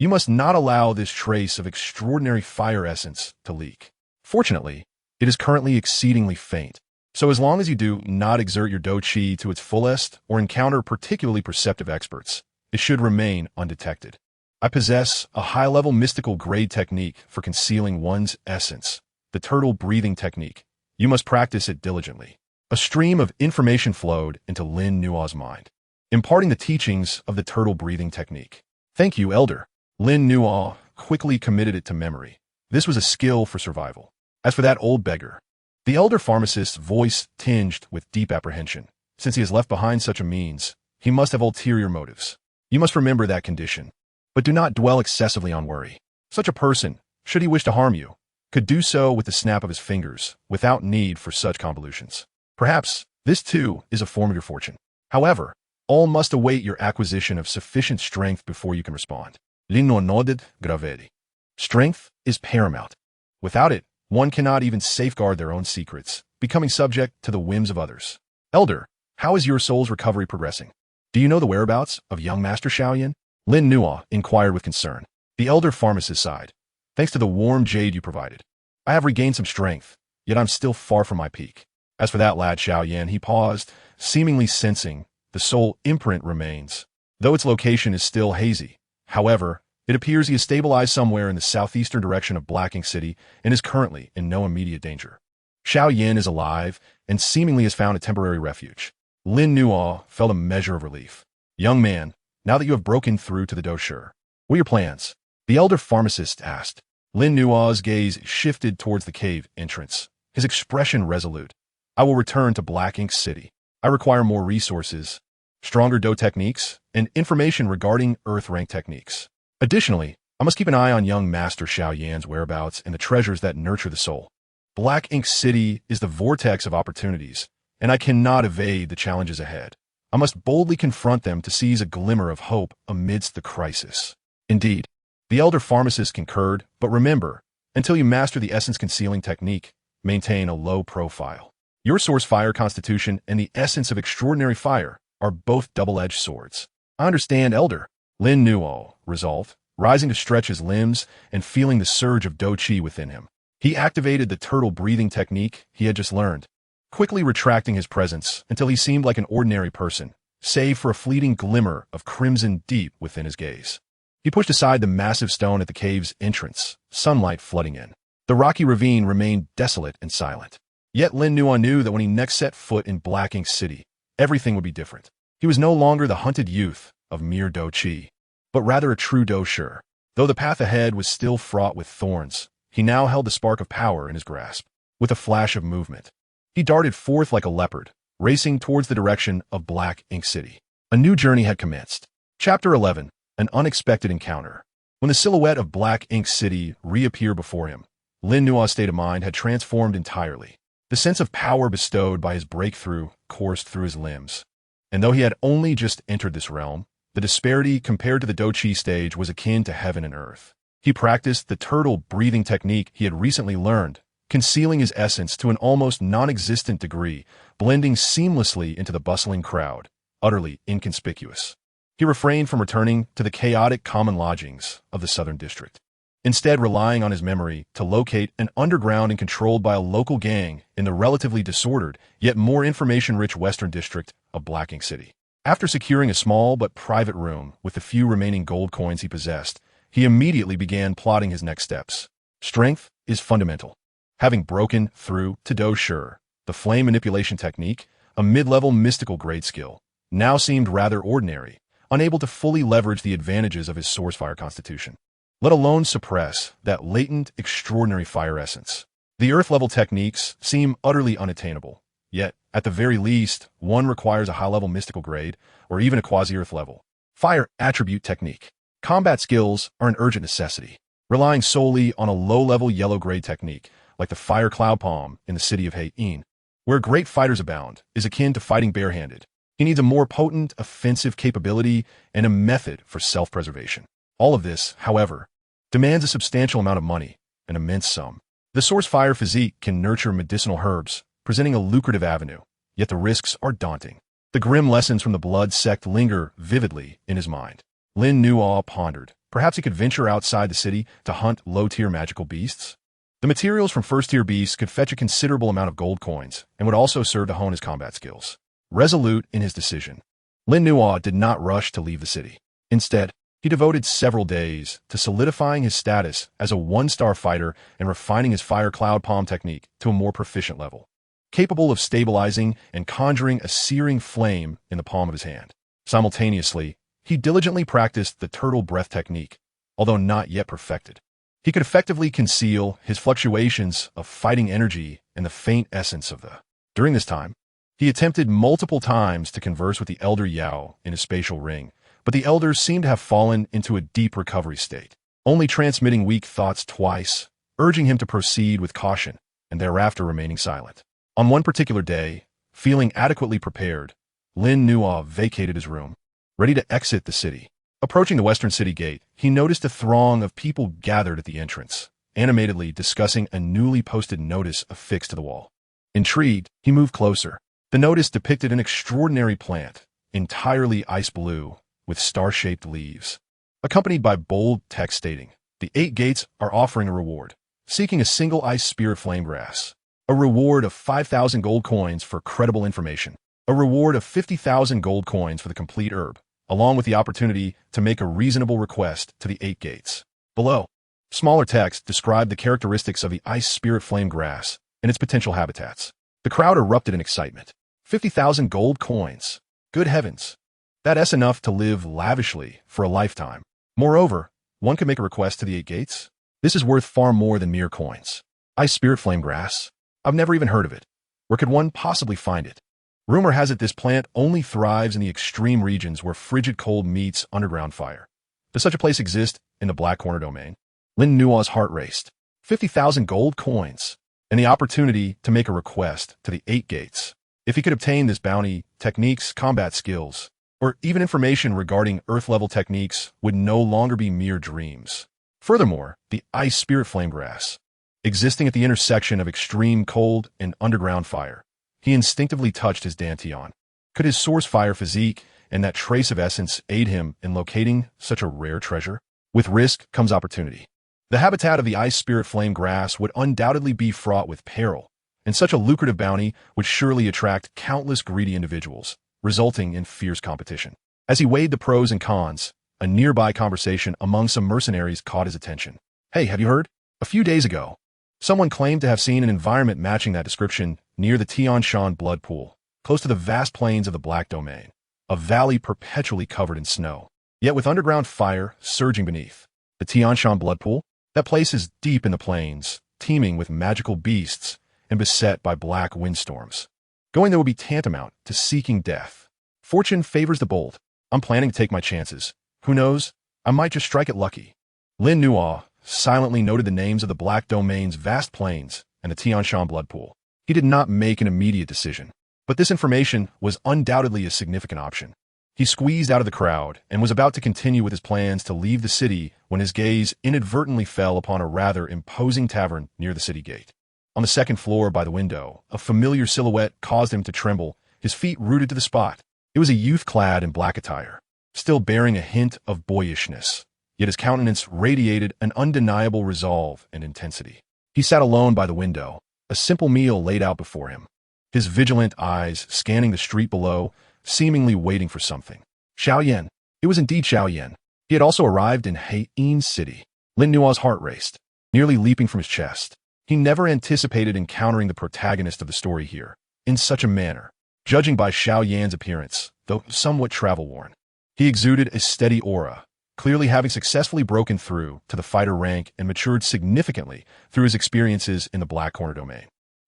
You must not allow this trace of extraordinary fire essence to leak. Fortunately, it is currently exceedingly faint, so as long as you do not exert your Dou Qi to its fullest or encounter particularly perceptive experts, it should remain undetected. I possess a high-level mystical grade technique for concealing one's essence, the turtle breathing technique. You must practice it diligently. A stream of information flowed into Lin Nuo's mind, imparting the teachings of the turtle breathing technique. Thank you, Elder. Lin Nuo quickly committed it to memory. This was a skill for survival. As for that old beggar, the elder pharmacist's voice tinged with deep apprehension. Since he has left behind such a means, he must have ulterior motives. You must remember that condition. But do not dwell excessively on worry. Such a person, should he wish to harm you, could do so with the snap of his fingers, without need for such convolutions. Perhaps this too is a form of your fortune. However, all must await your acquisition of sufficient strength before you can respond. Lin Nuo nodded gravely. Strength is paramount. Without it, one cannot even safeguard their own secrets, becoming subject to the whims of others. Elder, how is your soul's recovery progressing? Do you know the whereabouts of young Master Xiaoyan? Lin Nuo inquired with concern. The elder pharmacist sighed. thanks to the warm jade you provided. I have regained some strength, yet I'm still far from my peak. As for that lad Xiao Yan, he paused, seemingly sensing the soul imprint remains, though its location is still hazy. However, it appears he is stabilized somewhere in the southeastern direction of Black Ink City and is currently in no immediate danger. Xiao Yan is alive and seemingly has found a temporary refuge. Lin Nuo felt a measure of relief. Young man, now that you have broken through to the Dou Qi, what are your plans? The elder pharmacist asked. Lin Nuo's gaze shifted towards the cave entrance, his expression resolute. I will return to Black Ink City. I require more resources, stronger Dou techniques, and information regarding Earth rank techniques. Additionally, I must keep an eye on young Master Xiao Yan's whereabouts and the treasures that nurture the soul. Black Ink City is the vortex of opportunities, and I cannot evade the challenges ahead. I must boldly confront them to seize a glimmer of hope amidst the crisis. Indeed, the elder pharmacist concurred, but remember, until you master the essence concealing technique, maintain a low profile. Your source fire constitution and the essence of extraordinary fire are both double-edged swords. I understand, elder. Lin Nuo resolved, rising to stretch his limbs and feeling the surge of Dou Qi within him. He activated the turtle breathing technique he had just learned, quickly retracting his presence until he seemed like an ordinary person, save for a fleeting glimmer of crimson deep within his gaze. He pushed aside the massive stone at the cave's entrance, sunlight flooding in. The rocky ravine remained desolate and silent. Yet Lin Nuo knew that when he next set foot in Black Ink City, everything would be different. He was no longer the hunted youth of mere Dou Qi, but rather a true Dou Qi. Though the path ahead was still fraught with thorns, he now held the spark of power in his grasp. With a flash of movement, he darted forth like a leopard, racing towards the direction of Black Ink City. A new journey had commenced. Chapter 11. An unexpected encounter. When the silhouette of Black Ink City reappeared before him, Lin Nuo's state of mind had transformed entirely. The sense of power bestowed by his breakthrough coursed through his limbs. And though he had only just entered this realm, the disparity compared to the Dou Qi stage was akin to heaven and earth. He practiced the turtle breathing technique he had recently learned, concealing his essence to an almost non-existent degree, blending seamlessly into the bustling crowd, utterly inconspicuous. He refrained from returning to the chaotic common lodgings of the southern district, instead relying on his memory to locate an underground and controlled by a local gang in the relatively disordered, yet more information-rich western district of Black Ink City. After securing a small but private room with the few remaining gold coins he possessed, he immediately began plotting his next steps. Strength is fundamental. Having broken through to Dou Qi, the flame manipulation technique, a mid-level mystical grade skill, now seemed rather ordinary, unable to fully leverage the advantages of his source fire constitution, let alone suppress that latent, extraordinary fire essence. The earth-level techniques seem utterly unattainable, yet, at the very least, one requires a high-level mystical grade, or even a quasi-earth level. Fire attribute technique. Combat skills are an urgent necessity. Relying solely on a low-level yellow-grade technique, like the fire cloud palm in the city of Heiyin, where great fighters abound, is akin to fighting barehanded. He needs a more potent, offensive capability and a method for self-preservation. All of this, however, demands a substantial amount of money, an immense sum. The source fire physique can nurture medicinal herbs, presenting a lucrative avenue, yet the risks are daunting. The grim lessons from the blood sect linger vividly in his mind. Lin Nuo pondered. Perhaps he could venture outside the city to hunt low-tier magical beasts? The materials from first-tier beasts could fetch a considerable amount of gold coins and would also serve to hone his combat skills. Resolute in his decision, Lin Nuo did not rush to leave the city. Instead, he devoted several days to solidifying his status as a one-star fighter and refining his fire cloud palm technique to a more proficient level, capable of stabilizing and conjuring a searing flame in the palm of his hand. Simultaneously, he diligently practiced the turtle breath technique, although not yet perfected. He could effectively conceal his fluctuations of fighting energy and the faint essence of the. During this time, he attempted multiple times to converse with the elder Yao in his spatial ring, but the elder seemed to have fallen into a deep recovery state, only transmitting weak thoughts twice, urging him to proceed with caution, and thereafter remaining silent. On one particular day, feeling adequately prepared, Lin Nuo vacated his room, ready to exit the city. Approaching the western city gate, he noticed a throng of people gathered at the entrance, animatedly discussing a newly posted notice affixed to the wall. Intrigued, he moved closer. The notice depicted an extraordinary plant, entirely ice blue, with star-shaped leaves, accompanied by bold text stating, The 8 gates are offering a reward, seeking a single ice spirit flame grass. A reward of 5,000 gold coins for credible information. A reward of 50,000 gold coins for the complete herb, along with the opportunity to make a reasonable request to the 8 gates. Below, smaller text described the characteristics of the ice spirit flame grass and its potential habitats. The crowd erupted in excitement. 50,000 gold coins. Good heavens. That's enough to live lavishly for a lifetime. Moreover, one could make a request to the 8 gates. This is worth far more than mere coins. Ice spirit flame grass? I've never even heard of it. Where could one possibly find it? Rumor has it this plant only thrives in the extreme regions where frigid cold meets underground fire. Does such a place exist in the Black Corner domain? Lin Nua's heart raced. 50,000 gold coins, and the opportunity to make a request to the 8 gates. If he could obtain this bounty, techniques, combat skills, or even information regarding Earth-level techniques would no longer be mere dreams. Furthermore, the ice spirit flame grass, existing at the intersection of extreme cold and underground fire, he instinctively touched his dantian. Could his source fire physique and that trace of essence aid him in locating such a rare treasure? With risk comes opportunity. The habitat of the ice spirit flame grass would undoubtedly be fraught with peril, and such a lucrative bounty would surely attract countless greedy individuals, resulting in fierce competition. As he weighed the pros and cons, a nearby conversation among some mercenaries caught his attention. Hey, have you heard? A few days ago, someone claimed to have seen an environment matching that description near the Tian Shan blood pool, close to the vast plains of the Black Domain, a valley perpetually covered in snow, yet with underground fire surging beneath. The Tian Shan blood pool? That place is deep in the plains, teeming with magical beasts and beset by black windstorms. Going there would be tantamount to seeking death. Fortune favors the bold. I'm planning to take my chances. Who knows? I might just strike it lucky. Lin Nua silently noted the names of the Black Domain's vast plains and the Tian Shan blood pool. He did not make an immediate decision, but this information was undoubtedly a significant option. He squeezed out of the crowd and was about to continue with his plans to leave the city when his gaze inadvertently fell upon a rather imposing tavern near the city gate. On the second floor by the window, a familiar silhouette caused him to tremble, his feet rooted to the spot. It was a youth clad in black attire, still bearing a hint of boyishness, yet his countenance radiated an undeniable resolve and intensity. He sat alone by the window, a simple meal laid out before him, his vigilant eyes scanning the street below, seemingly waiting for something. Xiao Yan. It was indeed Xiao Yan. He had also arrived in Heian City. Lin Nua's heart raced, nearly leaping from his chest. He never anticipated encountering the protagonist of the story here, in such a manner. Judging by Xiao Yan's appearance, though somewhat travel-worn, he exuded a steady aura, clearly having successfully broken through to the fighter rank and matured significantly through his experiences in the Black Corner domain.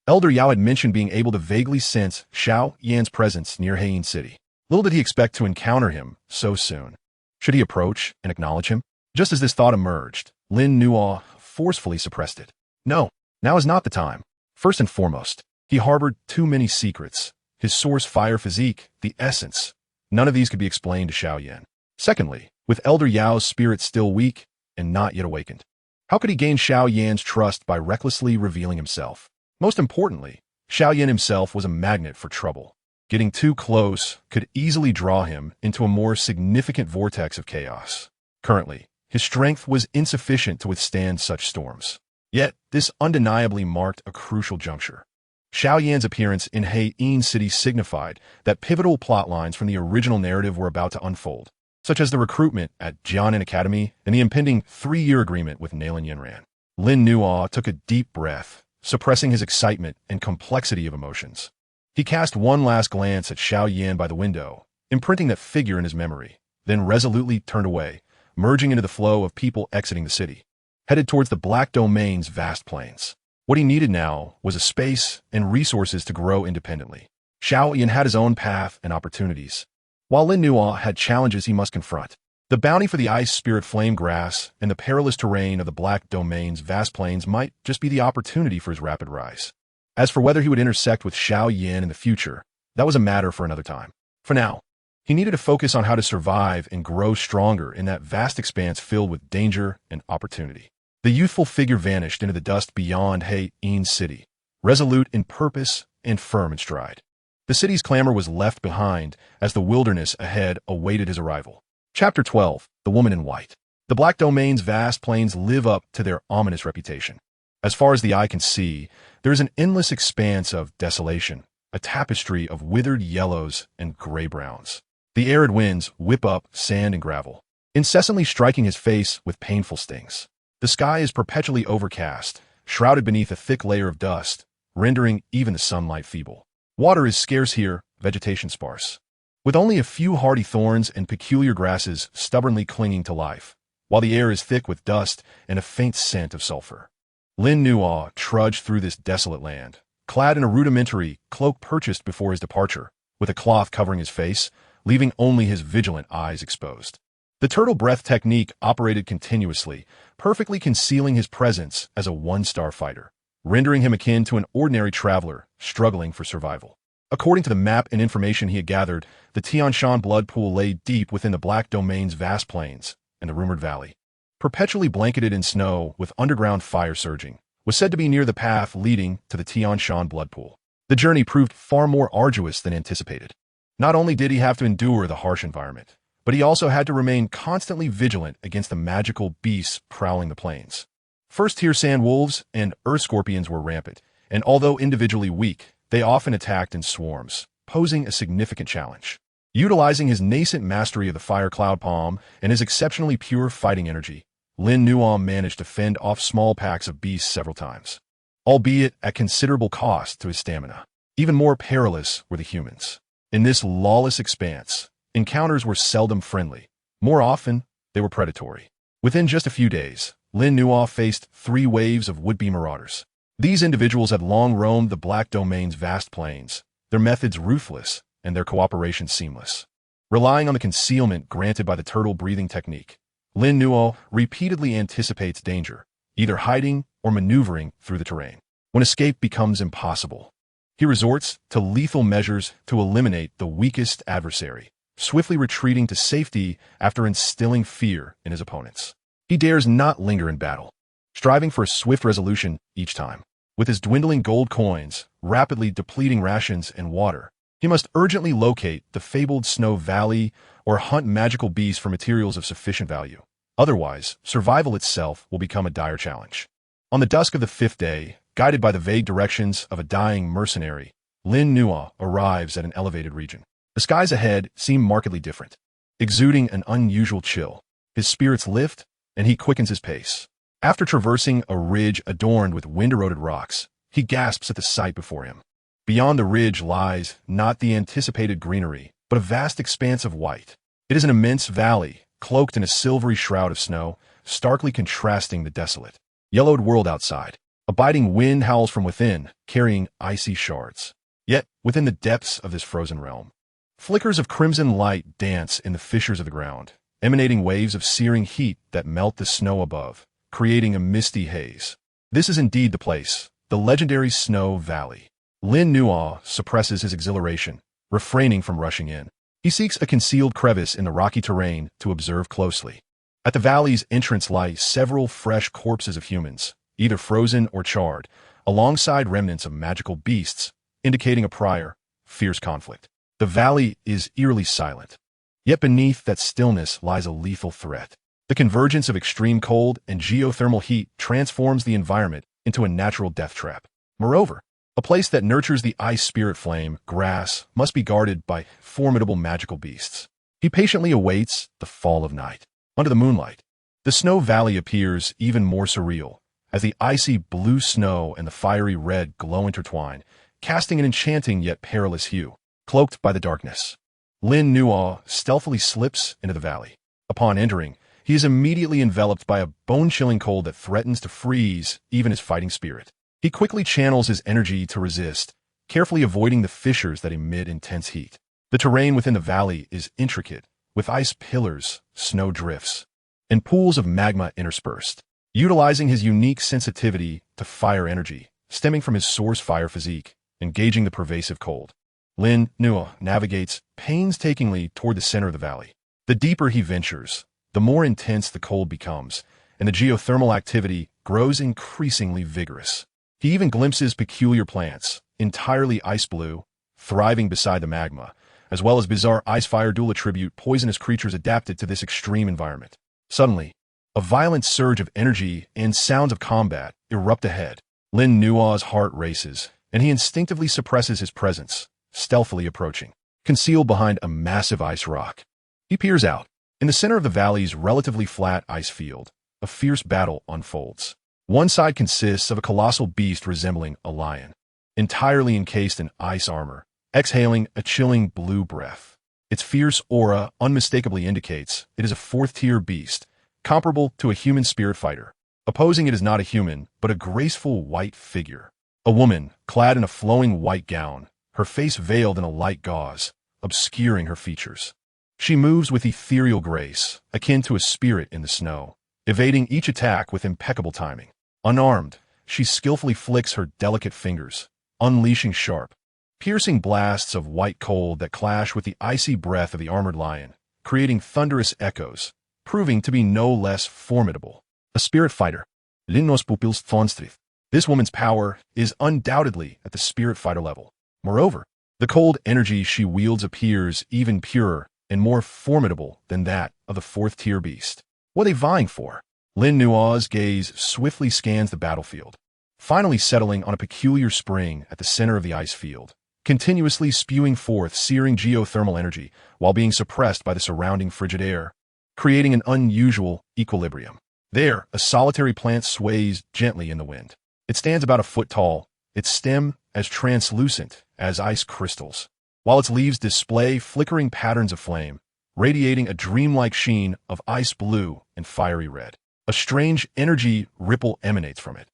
Elder Yao had mentioned being able to vaguely sense Xiao Yan's presence near Heian City. Little did he expect to encounter him so soon. Should he approach and acknowledge him? Just as this thought emerged, Lin Nua forcefully suppressed it. No, now is not the time. First and foremost, he harbored too many secrets. His source fire physique, the essence. None of these could be explained to Xiao Yan. Secondly, with Elder Yao's spirit still weak and not yet awakened, how could he gain Xiao Yan's trust by recklessly revealing himself? Most importantly, Xiao Yan himself was a magnet for trouble. Getting too close could easily draw him into a more significant vortex of chaos. Currently, his strength was insufficient to withstand such storms. Yet, this undeniably marked a crucial juncture. Xiao Yan's appearance in Heian City signified that pivotal plot lines from the original narrative were about to unfold, such as the recruitment at Canaan Academy and the impending 3-year agreement with Nalan Yanran. Lin Nua took a deep breath, suppressing his excitement and complexity of emotions. He cast one last glance at Xiao Yan by the window, imprinting that figure in his memory, then resolutely turned away, merging into the flow of people exiting the city, headed towards the Black Domain's vast plains. What he needed now was a space and resources to grow independently. Xiao Yan had his own path and opportunities, while Lin Nua had challenges he must confront. The bounty for the ice spirit flame grass and the perilous terrain of the Black Domain's vast plains might just be the opportunity for his rapid rise. As for whether he would intersect with Xiao Yan in the future, that was a matter for another time. For now, he needed to focus on how to survive and grow stronger in that vast expanse filled with danger and opportunity. The youthful figure vanished into the dust beyond Heian City, resolute in purpose and firm in stride. The city's clamor was left behind as the wilderness ahead awaited his arrival. Chapter 12, The Woman in White. The Black Domain's vast plains live up to their ominous reputation. As far as the eye can see, there is an endless expanse of desolation, a tapestry of withered yellows and gray-browns. The arid winds whip up sand and gravel, incessantly striking his face with painful stings. The sky is perpetually overcast, shrouded beneath a thick layer of dust, rendering even the sunlight feeble. Water is scarce here, vegetation sparse, with only a few hardy thorns and peculiar grasses stubbornly clinging to life, while the air is thick with dust and a faint scent of sulfur. Lin Nuo trudged through this desolate land, clad in a rudimentary cloak purchased before his departure, with a cloth covering his face, leaving only his vigilant eyes exposed. The turtle breath technique operated continuously, perfectly concealing his presence as a one-star fighter, rendering him akin to an ordinary traveler struggling for survival. According to the map and information he had gathered, the Tianshan blood pool lay deep within the Black Domain's vast plains and the rumored valley. Perpetually blanketed in snow with underground fire surging, was said to be near the path leading to the Tianshan blood pool. The journey proved far more arduous than anticipated. Not only did he have to endure the harsh environment, but he also had to remain constantly vigilant against the magical beasts prowling the plains. First-tier sand wolves and earth scorpions were rampant, and although individually weak, they often attacked in swarms, posing a significant challenge. Utilizing his nascent mastery of the fire cloud palm and his exceptionally pure fighting energy, Lin Nuo managed to fend off small packs of beasts several times, albeit at considerable cost to his stamina. Even more perilous were the humans. In this lawless expanse, encounters were seldom friendly. More often, they were predatory. Within just a few days, Lin Nuo faced 3 waves of would-be marauders. These individuals had long roamed the Black Domain's vast plains, their methods ruthless and their cooperation seamless. Relying on the concealment granted by the turtle breathing technique, Lin Nuo repeatedly anticipates danger, either hiding or maneuvering through the terrain. When escape becomes impossible, he resorts to lethal measures to eliminate the weakest adversary, swiftly retreating to safety after instilling fear in his opponents. He dares not linger in battle, striving for a swift resolution each time. With his dwindling gold coins, rapidly depleting rations and water, he must urgently locate the fabled Snow Valley or hunt magical beasts for materials of sufficient value. Otherwise, survival itself will become a dire challenge. On the dusk of the 5th day, guided by the vague directions of a dying mercenary, Lin Nuo arrives at an elevated region. The skies ahead seem markedly different, exuding an unusual chill. His spirits lift, and he quickens his pace. After traversing a ridge adorned with wind-eroded rocks, he gasps at the sight before him. Beyond the ridge lies not the anticipated greenery, but a vast expanse of white. It is an immense valley, cloaked in a silvery shroud of snow, starkly contrasting the desolate, yellowed world outside. A biting wind howls from within, carrying icy shards. Yet, within the depths of this frozen realm, flickers of crimson light dance in the fissures of the ground, emanating waves of searing heat that melt the snow above, creating a misty haze. This is indeed the place, the legendary Snow Valley. Lin Nuo suppresses his exhilaration, refraining from rushing in. He seeks a concealed crevice in the rocky terrain to observe closely. At the valley's entrance lie several fresh corpses of humans, either frozen or charred, alongside remnants of magical beasts, indicating a prior, fierce conflict. The valley is eerily silent, yet beneath that stillness lies a lethal threat. The convergence of extreme cold and geothermal heat transforms the environment into a natural death trap. Moreover, a place that nurtures the ice spirit flame, grass, must be guarded by formidable magical beasts. He patiently awaits the fall of night. Under the moonlight, the Snow Valley appears even more surreal, as the icy blue snow and the fiery red glow intertwine, casting an enchanting yet perilous hue. Cloaked by the darkness, Lin Nuo stealthily slips into the valley. Upon entering, he is immediately enveloped by a bone-chilling cold that threatens to freeze even his fighting spirit. He quickly channels his energy to resist, carefully avoiding the fissures that emit intense heat. The terrain within the valley is intricate, with ice pillars, snow drifts, and pools of magma interspersed. Utilizing his unique sensitivity to fire energy, stemming from his source fire physique, engaging the pervasive cold, Lin Nuo navigates painstakingly toward the center of the valley. The deeper he ventures, the more intense the cold becomes, and the geothermal activity grows increasingly vigorous. He even glimpses peculiar plants, entirely ice blue, thriving beside the magma, as well as bizarre ice fire dual attribute poisonous creatures adapted to this extreme environment. Suddenly, A violent surge of energy and sounds of combat erupt ahead. Lin Nua's heart races, and he instinctively suppresses his presence, stealthily approaching, concealed behind a massive ice rock. He peers out. In the center of the valley's relatively flat ice field, a fierce battle unfolds. One side consists of a colossal beast resembling a lion, entirely encased in ice armor, exhaling a chilling blue breath. Its fierce aura unmistakably indicates it is a fourth-tier beast, comparable to a human spirit fighter. Opposing it is not a human, but a graceful white figure. A woman, clad in a flowing white gown, her face veiled in a light gauze, obscuring her features. She moves with ethereal grace, akin to a spirit in the snow, evading each attack with impeccable timing. Unarmed, she skillfully flicks her delicate fingers, unleashing sharp, piercing blasts of white cold that clash with the icy breath of the armored lion, creating thunderous echoes, proving to be no less formidable. A spirit fighter. Linnos pupils thonstrith. This woman's power is undoubtedly at the spirit fighter level. Moreover, the cold energy she wields appears even purer and more formidable than that of the fourth-tier beast. What are they vying for? Lin Nua's gaze swiftly scans the battlefield, finally settling on a peculiar spring at the center of the ice field, continuously spewing forth searing geothermal energy while being suppressed by the surrounding frigid air, creating an unusual equilibrium. There, a solitary plant sways gently in the wind. It stands about a foot tall, its stem as translucent as ice crystals, while its leaves display flickering patterns of flame, radiating a dreamlike sheen of ice blue and fiery red. A strange energy ripple emanates from it,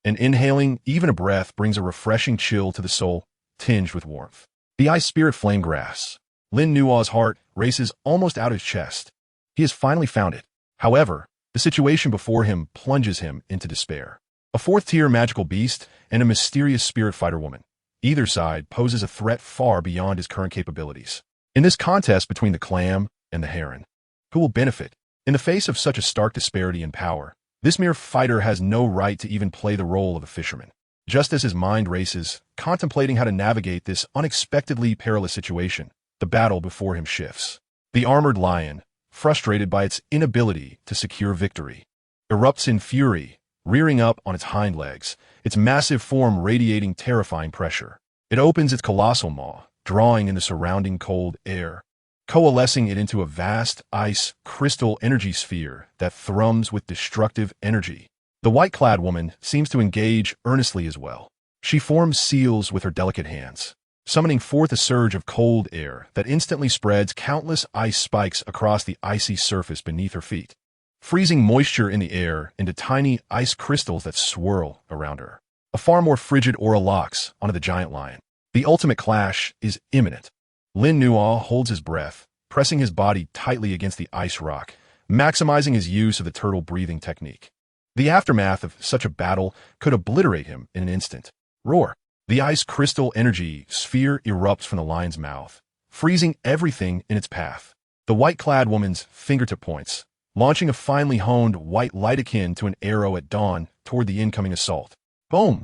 and inhaling even a breath brings a refreshing chill to the soul, tinged with warmth. The ice spirit flame grass. Lin Nua's heart races almost out of his chest. He has finally found it. However, the situation before him plunges him into despair. A fourth-tier magical beast and a mysterious spirit fighter woman. Either side poses a threat far beyond his current capabilities. In this contest between the clam and the heron, who will benefit? In the face of such a stark disparity in power, this mere fighter has no right to even play the role of a fisherman. Just as his mind races, contemplating how to navigate this unexpectedly perilous situation, the battle before him shifts. The armored lion, frustrated by its inability to secure victory, erupts in fury, rearing up on its hind legs, its massive form radiating terrifying pressure. It opens its colossal maw, drawing in the surrounding cold air, coalescing it into a vast ice crystal energy sphere that thrums with destructive energy. The white-clad woman seems to engage earnestly as well. She forms seals with her delicate hands, summoning forth a surge of cold air that instantly spreads countless ice spikes across the icy surface beneath her feet, freezing moisture in the air into tiny ice crystals that swirl around her. A far more frigid aura locks onto the giant lion. The ultimate clash is imminent. Lin Nua holds his breath, pressing his body tightly against the ice rock, maximizing his use of the turtle breathing technique. The aftermath of such a battle could obliterate him in an instant. Roar! The ice crystal energy sphere erupts from the lion's mouth, freezing everything in its path. The white-clad woman's fingertip points, launching a finely honed white light akin to an arrow at dawn toward the incoming assault. Boom!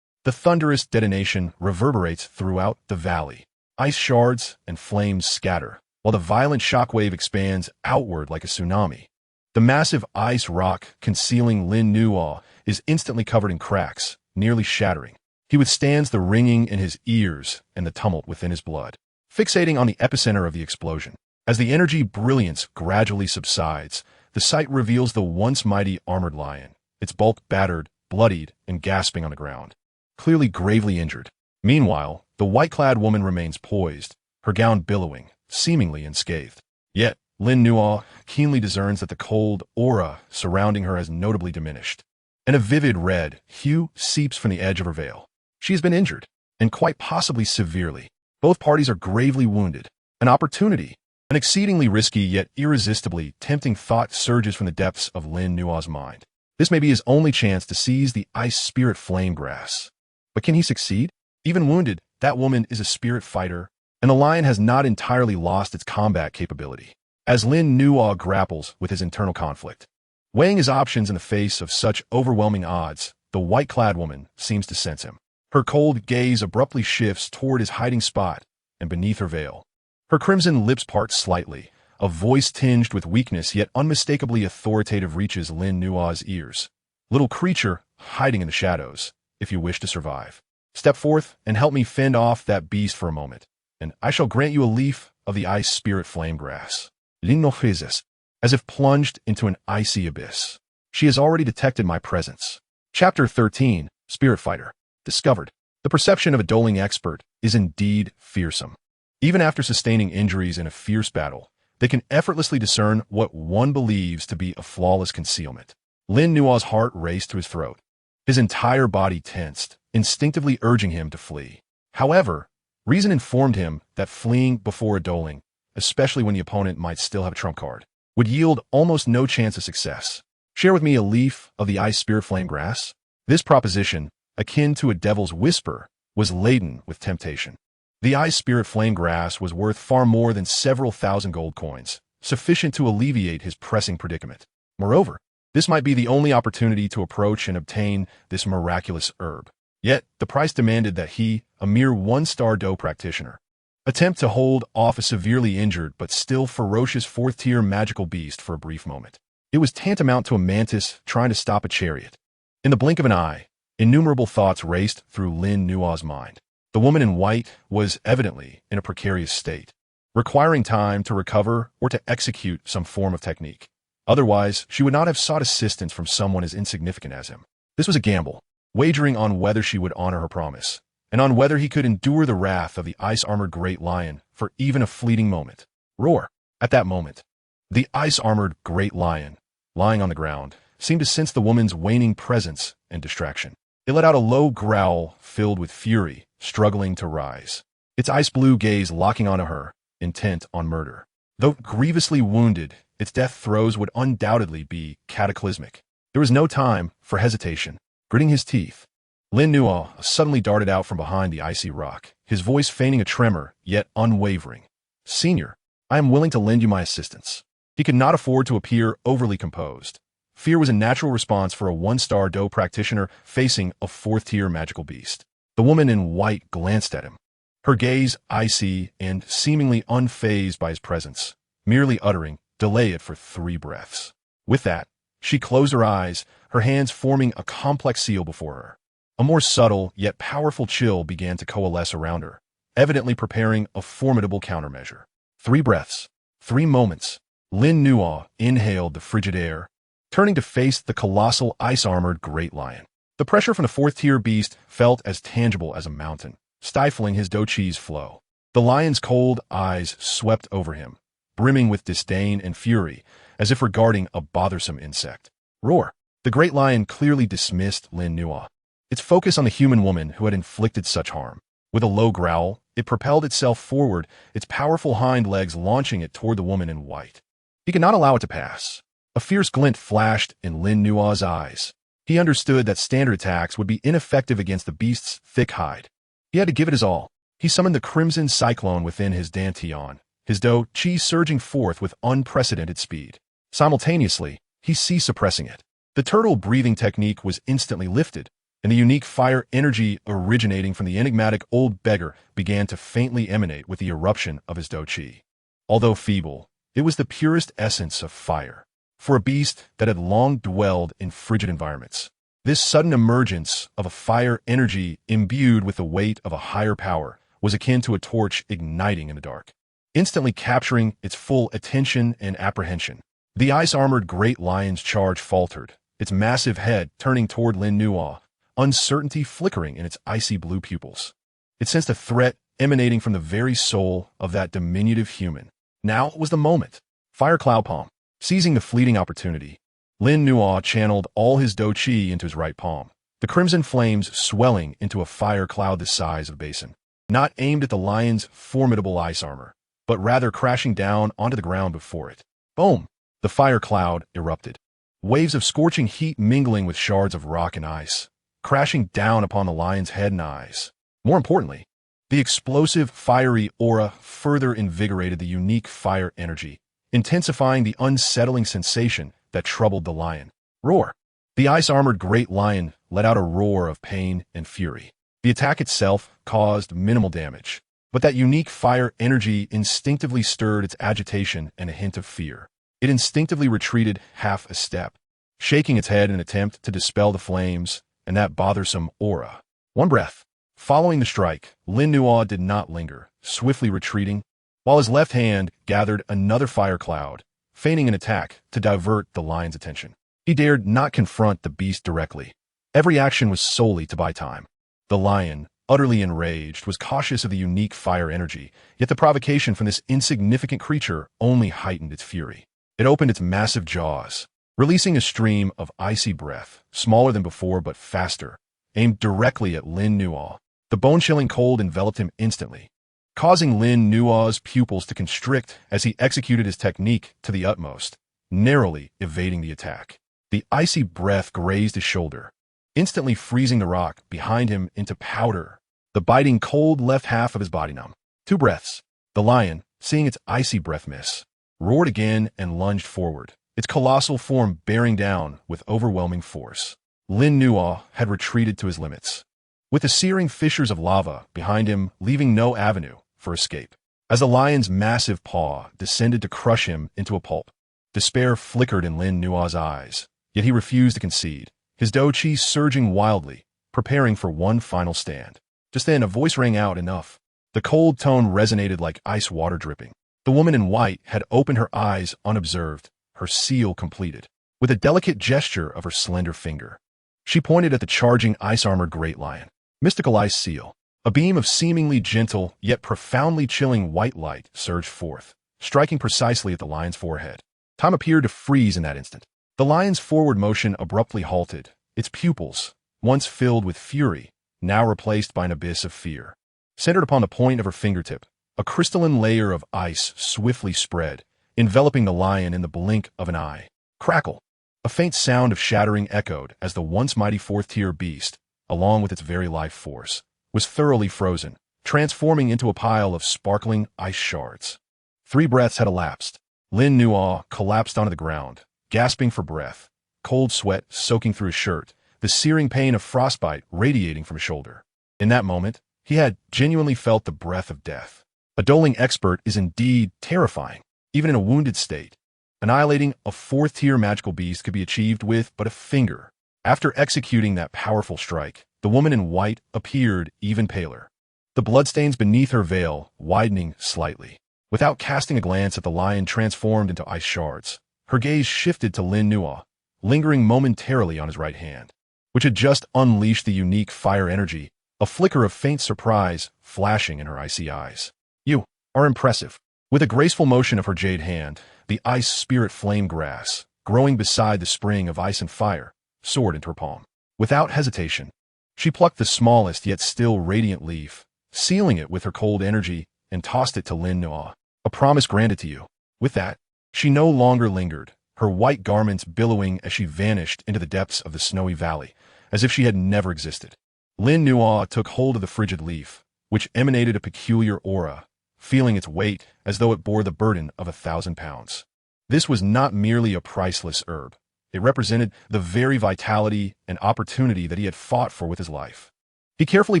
The thunderous detonation reverberates throughout the valley. Ice shards and flames scatter, while the violent shockwave expands outward like a tsunami. The massive ice rock concealing Lin Nua is instantly covered in cracks, nearly shattering. He withstands the ringing in his ears and the tumult within his blood, fixating on the epicenter of the explosion. As the energy brilliance gradually subsides, the sight reveals the once mighty armored lion, its bulk battered, bloodied, and gasping on the ground, clearly gravely injured. Meanwhile, the white-clad woman remains poised, her gown billowing, seemingly unscathed. Yet, Lin Nua keenly discerns that the cold aura surrounding her has notably diminished, and a vivid red hue seeps from the edge of her veil. She has been injured, and quite possibly severely. Both parties are gravely wounded. An opportunity, an exceedingly risky yet irresistibly tempting thought surges from the depths of Lin Nua's mind. This may be his only chance to seize the ice spirit flame grass. But can he succeed? Even wounded, that woman is a spirit fighter, and the lion has not entirely lost its combat capability. As Lin Nua grapples with his internal conflict, weighing his options in the face of such overwhelming odds, the white-clad woman seems to sense him. Her cold gaze abruptly shifts toward his hiding spot and beneath her veil. Her crimson lips part slightly, A voice tinged with weakness yet unmistakably authoritative reaches Lin Nua's ears. Little creature, hiding in the shadows, if you wish to survive. Step forth and help me fend off that beast for a moment, and I shall grant you a leaf of the ice spirit flame grass. Lin no freezes, as if plunged into an icy abyss. She has already detected my presence. Chapter 13, Spirit Fighter. Discovered. The perception of a doling expert is indeed fearsome. Even after sustaining injuries in a fierce battle, they can effortlessly discern what one believes to be a flawless concealment. Lin Nua's heart raced to his throat. His entire body tensed, instinctively urging him to flee. However, reason informed him that fleeing before a doling, especially when the opponent might still have a trump card, would yield almost no chance of success. Share with me a leaf of the ice spirit flame grass? This proposition, akin to a devil's whisper, was laden with temptation. The ice spirit flame grass was worth far more than several thousand gold coins, sufficient to alleviate his pressing predicament. Moreover, this might be the only opportunity to approach and obtain this miraculous herb. Yet, the price demanded that he, a mere one-star Dou practitioner, attempt to hold off a severely injured but still ferocious fourth-tier magical beast for a brief moment. It was tantamount to a mantis trying to stop a chariot. In the blink of an eye, innumerable thoughts raced through Lin Nua's mind. The woman in white was evidently in a precarious state, requiring time to recover or to execute some form of technique. Otherwise, she would not have sought assistance from someone as insignificant as him. This was a gamble, wagering on whether she would honor her promise, and on whether he could endure the wrath of the ice-armored great lion for even a fleeting moment. Roar! At that moment, the ice-armored great lion, lying on the ground, seemed to sense the woman's waning presence and distraction. It let out a low growl filled with fury, struggling to rise, its ice-blue gaze locking onto her, intent on murder. Though grievously wounded, its death throes would undoubtedly be cataclysmic. There was no time for hesitation. Gritting his teeth, Lin Nua suddenly darted out from behind the icy rock, his voice feigning a tremor, yet unwavering. "Senior, I am willing to lend you my assistance." He could not afford to appear overly composed. Fear was a natural response for a one-star Dou practitioner facing a fourth-tier magical beast. The woman in white glanced at him, her gaze icy and seemingly unfazed by his presence, merely uttering, "Delay it for 3 breaths." With that, she closed her eyes, her hands forming a complex seal before her. A more subtle yet powerful chill began to coalesce around her, evidently preparing a formidable countermeasure. 3 breaths, 3 moments. Lin Nua inhaled the frigid air, turning to face the colossal ice-armored great lion. The pressure from the fourth-tier beast felt as tangible as a mountain, stifling his Dou Qi's flow. The lion's cold eyes swept over him, brimming with disdain and fury, as if regarding a bothersome insect. Roar! The great lion clearly dismissed Lin Nua, its focus on the human woman who had inflicted such harm. With a low growl, it propelled itself forward, its powerful hind legs launching it toward the woman in white. He could not allow it to pass. A fierce glint flashed in Lin Nua's eyes. He understood that standard attacks would be ineffective against the beast's thick hide. He had to give it his all. He summoned the crimson cyclone within his dantian, his Dou Qi surging forth with unprecedented speed. Simultaneously, he ceased suppressing it. The turtle breathing technique was instantly lifted, and the unique fire energy originating from the enigmatic old beggar began to faintly emanate with the eruption of his Dou Qi. Although feeble, it was the purest essence of fire. For a beast that had long dwelled in frigid environments, this sudden emergence of a fire energy imbued with the weight of a higher power was akin to a torch igniting in the dark, instantly capturing its full attention and apprehension. The ice-armored great lion's charge faltered, its massive head turning toward Lin Nua, uncertainty flickering in its icy blue pupils. It sensed a threat emanating from the very soul of that diminutive human. Now was the moment. Fire Cloud Palm. Seizing the fleeting opportunity, Lin Nua channeled all his Dou Qi into his right palm, the crimson flames swelling into a fire cloud the size of a basin, not aimed at the lion's formidable ice armor, but rather crashing down onto the ground before it. Boom! The fire cloud erupted, waves of scorching heat mingling with shards of rock and ice, crashing down upon the lion's head and eyes. More importantly, the explosive, fiery aura further invigorated the unique fire energy, intensifying the unsettling sensation that troubled the lion. Roar! The ice-armored great lion let out a roar of pain and fury. The attack itself caused minimal damage, But that unique fire energy instinctively stirred its agitation and a hint of fear. It instinctively retreated half a step, shaking its head in an attempt to dispel the flames and that bothersome aura. One breath. Following the strike, Lin Nuo did not linger, swiftly retreating, while his left hand gathered another fire cloud, feigning an attack to divert the lion's attention. He dared not confront the beast directly. Every action was solely to buy time. The lion, utterly enraged, was cautious of the unique fire energy, yet the provocation from this insignificant creature only heightened its fury. It opened its massive jaws, releasing a stream of icy breath, smaller than before but faster, aimed directly at Lin Nuo. The bone-chilling cold enveloped him instantly, causing Lin Nuo's pupils to constrict as he executed his technique to the utmost, narrowly evading the attack. The icy breath grazed his shoulder, instantly freezing the rock behind him into powder. The biting cold left half of his body numb. 2 breaths. The lion, seeing its icy breath miss, roared again and lunged forward, its colossal form bearing down with overwhelming force. Lin Nuo had retreated to his limits, with the searing fissures of lava behind him leaving no avenue for escape. As the lion's massive paw descended to crush him into a pulp, despair flickered in Lin Nuo's eyes, yet he refused to concede, his Dou Qi surging wildly, preparing for one final stand. Just then a voice rang out enough. The cold tone resonated like ice water dripping. The woman in white had opened her eyes unobserved, her seal completed. With a delicate gesture of her slender finger, she pointed at the charging ice-armored great lion. Mystical ice seal. A beam of seemingly gentle yet profoundly chilling white light surged forth, striking precisely at the lion's forehead. Time appeared to freeze in that instant. The lion's forward motion abruptly halted, its pupils, once filled with fury, now replaced by an abyss of fear. Centered upon the point of her fingertip, a crystalline layer of ice swiftly spread, enveloping the lion in the blink of an eye. Crackle! A faint sound of shattering echoed as the once mighty fourth-tier beast, along with its very life force, was thoroughly frozen, transforming into a pile of sparkling ice shards. 3 breaths had elapsed. Lin Nuo collapsed onto the ground, gasping for breath, cold sweat soaking through his shirt, the searing pain of frostbite radiating from his shoulder. In that moment, he had genuinely felt the breath of death. A doling expert is indeed terrifying, even in a wounded state. Annihilating a 4th-tier magical beast could be achieved with but a finger. After executing that powerful strike, the woman in white appeared even paler, the bloodstains beneath her veil widening slightly. Without casting a glance at the lion transformed into ice shards, her gaze shifted to Lin Nuo, lingering momentarily on his right hand, which had just unleashed the unique fire energy, a flicker of faint surprise flashing in her icy eyes. You are impressive. With a graceful motion of her jade hand, the ice spirit flame grass, growing beside the spring of ice and fire, soared into her palm. Without hesitation, she plucked the smallest yet still radiant leaf, sealing it with her cold energy, and tossed it to Lin Nuo. A promise granted to you. With that, she no longer lingered, her white garments billowing as she vanished into the depths of the snowy valley, as if she had never existed. Lin Nuo took hold of the frigid leaf, which emanated a peculiar aura, feeling its weight as though it bore the burden of 1,000 pounds. This was not merely a priceless herb. It represented the very vitality and opportunity that he had fought for with his life. He carefully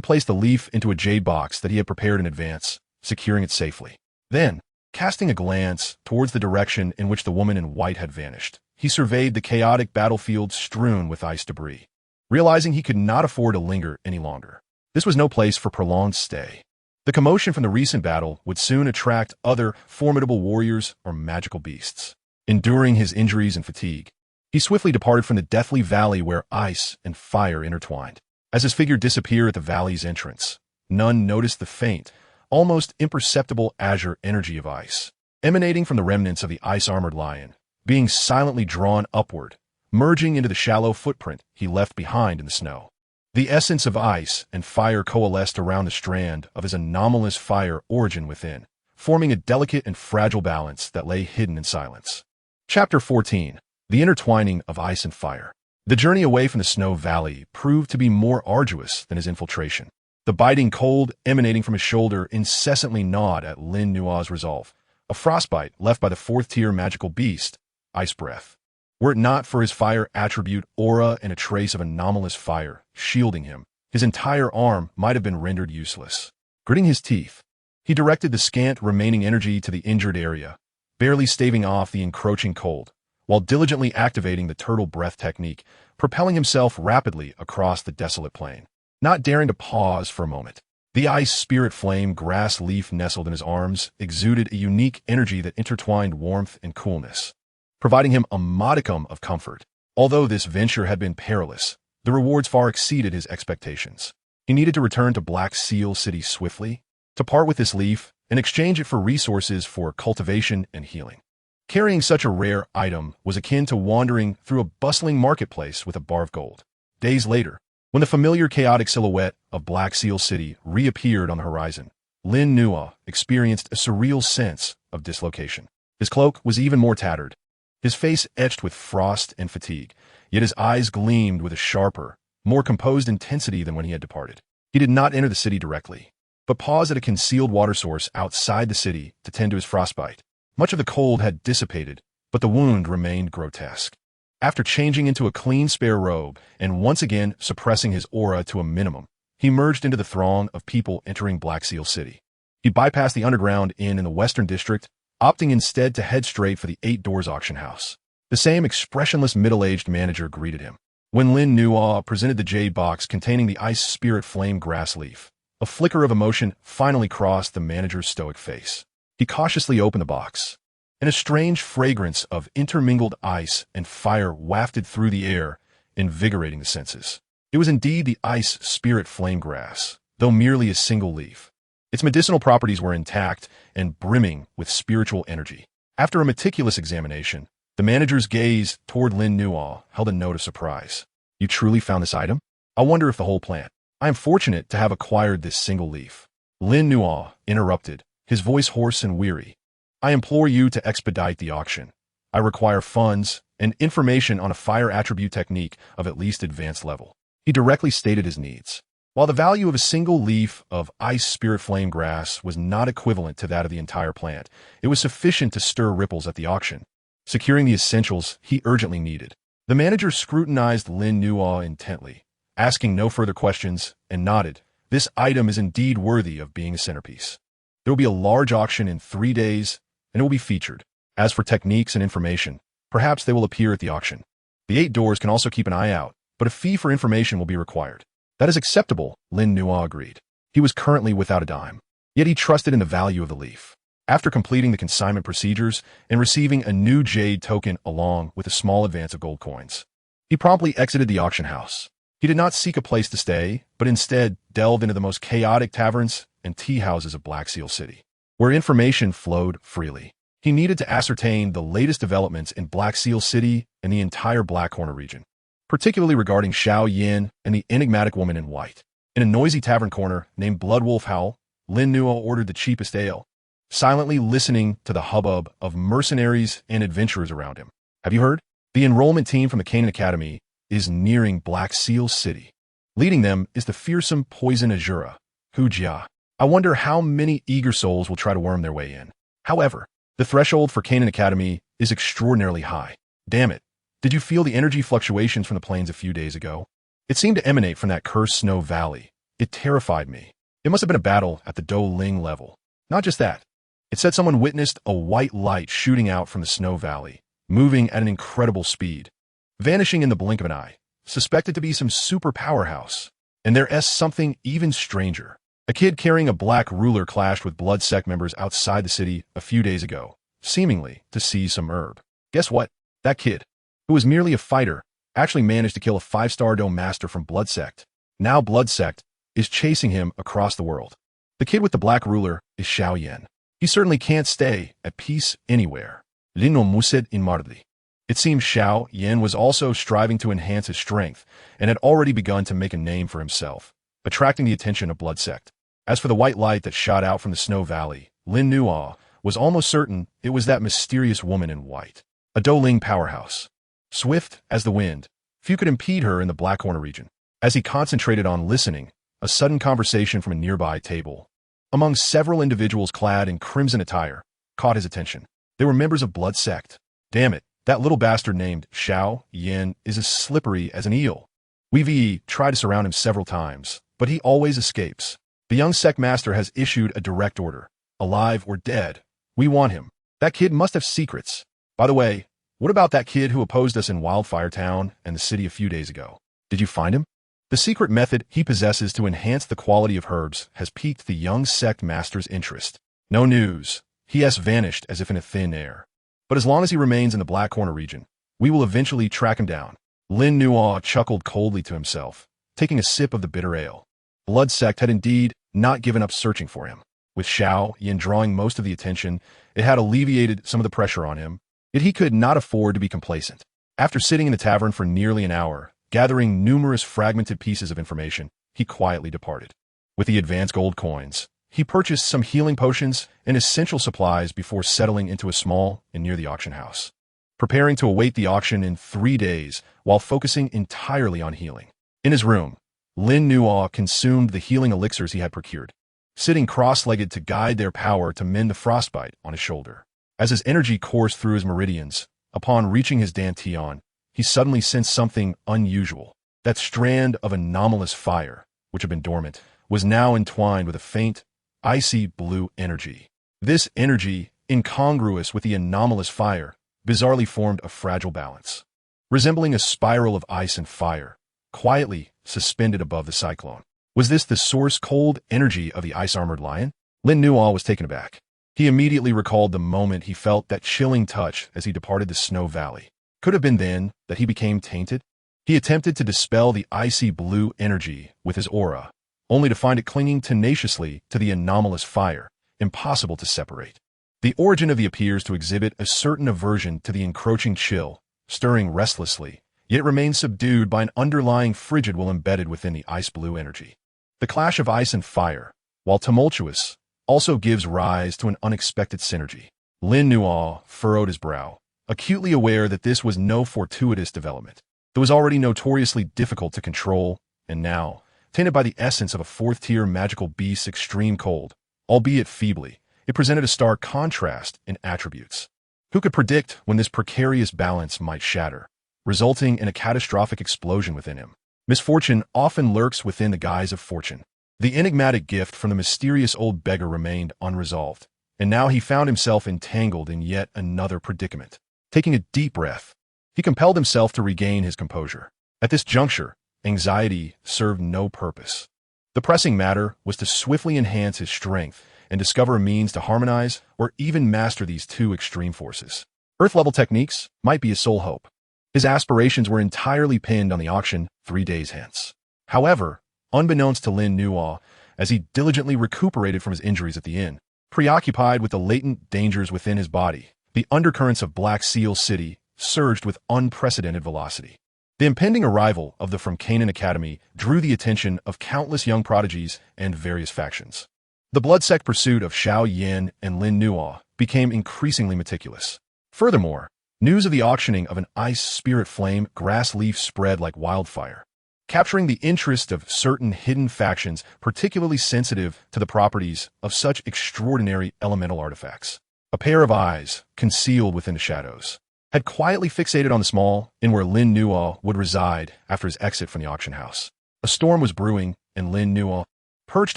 placed the leaf into a jade box that he had prepared in advance, securing it safely. Then, casting a glance towards the direction in which the woman in white had vanished, he surveyed the chaotic battlefield strewn with ice debris, realizing he could not afford to linger any longer. This was no place for prolonged stay. The commotion from the recent battle would soon attract other formidable warriors or magical beasts. Enduring his injuries and fatigue, he swiftly departed from the deathly valley where ice and fire intertwined. As his figure disappeared at the valley's entrance, none noticed the faint, almost imperceptible azure energy of ice, emanating from the remnants of the ice-armored lion, being silently drawn upward, merging into the shallow footprint he left behind in the snow. The essence of ice and fire coalesced around the strand of his anomalous fire origin within, forming a delicate and fragile balance that lay hidden in silence. Chapter 14. The Intertwining of Ice and Fire. The journey away from the snow valley proved to be more arduous than his infiltration. The biting cold emanating from his shoulder incessantly gnawed at Lin Nuo's resolve, a frostbite left by the 4th-tier magical beast, Ice Breath. Were it not for his fire attribute aura and a trace of anomalous fire shielding him, his entire arm might have been rendered useless. Gritting his teeth, He directed the scant remaining energy to the injured area, barely staving off the encroaching cold, while diligently activating the turtle breath technique, propelling himself rapidly across the desolate plain. Not daring to pause for a moment, the ice spirit flame grass leaf nestled in his arms exuded a unique energy that intertwined warmth and coolness, providing him a modicum of comfort. Although this venture had been perilous, the rewards far exceeded his expectations. He needed to return to Black Seal City swiftly, to part with this leaf and exchange it for resources for cultivation and healing. Carrying such a rare item was akin to wandering through a bustling marketplace with a bar of gold. Days later, when the familiar chaotic silhouette of Black Seal City reappeared on the horizon, Lin Nua experienced a surreal sense of dislocation. His cloak was even more tattered, his face etched with frost and fatigue, yet his eyes gleamed with a sharper, more composed intensity than when he had departed. He did not enter the city directly, but paused at a concealed water source outside the city to tend to his frostbite. Much of the cold had dissipated, but the wound remained grotesque. After changing into a clean spare robe and once again suppressing his aura to a minimum, he merged into the throng of people entering Black Seal City. He bypassed the underground inn in the Western District, opting instead to head straight for the 8 Doors auction house. The same expressionless middle-aged manager greeted him. When Lin Nua presented the jade box containing the ice spirit flame grass leaf, a flicker of emotion finally crossed the manager's stoic face. He cautiously opened the box, and a strange fragrance of intermingled ice and fire wafted through the air, invigorating the senses. It was indeed the ice spirit flame grass, though merely a single leaf. Its medicinal properties were intact and brimming with spiritual energy. After a meticulous examination, the manager's gaze toward Lin Nua held a note of surprise. You truly found this item? I wonder if the whole plant. I am fortunate to have acquired this single leaf. Lin Nua interrupted, his voice hoarse and weary. I implore you to expedite the auction. I require funds and information on a fire attribute technique of at least advanced level. He directly stated his needs. While the value of a single leaf of ice spirit flame grass was not equivalent to that of the entire plant, it was sufficient to stir ripples at the auction, securing the essentials he urgently needed. The manager scrutinized Lin Nua intently, asking no further questions, and nodded. This item is indeed worthy of being a centerpiece. There will be a large auction in 3 days, and it will be featured. As for techniques and information, perhaps they will appear at the auction. The 8 Doors can also keep an eye out, but a fee for information will be required. That is acceptable, Lin Nua agreed. He was currently without a dime, yet he trusted in the value of the leaf. After completing the consignment procedures and receiving a new jade token along with a small advance of gold coins, he promptly exited the auction house. He did not seek a place to stay, but instead delved into the most chaotic taverns and tea houses of Black Seal City, where information flowed freely. He needed to ascertain the latest developments in Black Seal City and the entire Black Corner region, particularly regarding Xiao Yin and the enigmatic woman in white. In a noisy tavern corner named Bloodwolf Howl, Lin Nua ordered the cheapest ale, silently listening to the hubbub of mercenaries and adventurers around him. Have you heard? The enrollment team from the Canaan Academy is nearing Black Seal City. Leading them is the fearsome Poison Azura, Hu Jia. I wonder how many eager souls will try to worm their way in. However, the threshold for Canaan Academy is extraordinarily high. Damn it. Did you feel the energy fluctuations from the plains a few days ago? It seemed to emanate from that cursed snow valley. It terrified me. It must have been a battle at the Dou Ling level. Not just that. It said someone witnessed a white light shooting out from the snow valley, moving at an incredible speed, vanishing in the blink of an eye, suspected to be some super powerhouse. And there's something even stranger. A kid carrying a black ruler clashed with blood sect members outside the city a few days ago, seemingly to seize some herb. Guess what? That kid, who was merely a fighter, actually managed to kill a 5-star Dome Master from Blood Sect. Now Blood Sect is chasing him across the world. The kid with the black ruler is Xiao Yan. He certainly can't stay at peace anywhere. Lino Muset in Mardi. It seems Xiao Yan was also striving to enhance his strength and had already begun to make a name for himself, attracting the attention of Blood Sect. As for the white light that shot out from the snow valley, Lin Nua was almost certain it was that mysterious woman in white, a Dou Ling powerhouse. Swift as the wind, few could impede her in the Black Corner region. As he concentrated on listening, a sudden conversation from a nearby table, among several individuals clad in crimson attire, caught his attention. They were members of Blood Sect. Damn it, that little bastard named Xiao Yin is as slippery as an eel. We've tried to surround him several times, but he always escapes. The young sect master has issued a direct order. Alive or dead, we want him. That kid must have secrets. By the way, what about that kid who opposed us in Wildfire Town and the city a few days ago? Did you find him? The secret method he possesses to enhance the quality of herbs has piqued the young sect master's interest. No news. He has vanished as if in a thin air. But as long as he remains in the Black Corner region, we will eventually track him down. Lin Nuo chuckled coldly to himself, taking a sip of the bitter ale. Blood Sect had indeed not given up searching for him. With Xiao Yin drawing most of the attention, it had alleviated some of the pressure on him, yet he could not afford to be complacent. After sitting in the tavern for nearly an hour, gathering numerous fragmented pieces of information, he quietly departed. With the advanced gold coins, he purchased some healing potions and essential supplies before settling into a small inn near the auction house, preparing to await the auction in 3 days while focusing entirely on healing. In his room, Lin Nuo consumed the healing elixirs he had procured, sitting cross-legged to guide their power to mend the frostbite on his shoulder. As his energy coursed through his meridians, upon reaching his dantian, he suddenly sensed something unusual. That strand of anomalous fire, which had been dormant, was now entwined with a faint, icy blue energy. This energy, incongruous with the anomalous fire, bizarrely formed a fragile balance, resembling a spiral of ice and fire, quietly suspended above the cyclone. Was this the source cold energy of the ice-armored lion? Lin Nuo was taken aback. He immediately recalled the moment he felt that chilling touch as he departed the snow valley. Could have been then that he became tainted? He attempted to dispel the icy blue energy with his aura, only to find it clinging tenaciously to the anomalous fire, impossible to separate. The origin of the appears to exhibit a certain aversion to the encroaching chill, stirring restlessly, yet it remains subdued by an underlying frigid will embedded within the ice-blue energy. The clash of ice and fire, while tumultuous, also gives rise to an unexpected synergy. Lin Nuo furrowed his brow, acutely aware that this was no fortuitous development. It was already notoriously difficult to control, and now, tainted by the essence of a fourth-tier magical beast's extreme cold, albeit feebly, it presented a stark contrast in attributes. Who could predict when this precarious balance might shatter, resulting in a catastrophic explosion within him? Misfortune often lurks within the guise of fortune. The enigmatic gift from the mysterious old beggar remained unresolved, and now he found himself entangled in yet another predicament. Taking a deep breath, he compelled himself to regain his composure. At this juncture, anxiety served no purpose. The pressing matter was to swiftly enhance his strength and discover a means to harmonize or even master these two extreme forces. Earth-level techniques might be his sole hope. His aspirations were entirely pinned on the auction 3 days hence. However, unbeknownst to Lin Nuo, as he diligently recuperated from his injuries at the inn, preoccupied with the latent dangers within his body, the undercurrents of Black Seal City surged with unprecedented velocity. The impending arrival of the from Canaan Academy drew the attention of countless young prodigies and various factions. The blood sect pursuit of Xiao Yin and Lin Nuo became increasingly meticulous. Furthermore, news of the auctioning of an ice spirit flame grass leaf spread like wildfire, capturing the interest of certain hidden factions particularly sensitive to the properties of such extraordinary elemental artifacts. A pair of eyes, concealed within the shadows, had quietly fixated on the small inn where Lin Nuo would reside after his exit from the auction house. A storm was brewing, and Lin Nuo, perched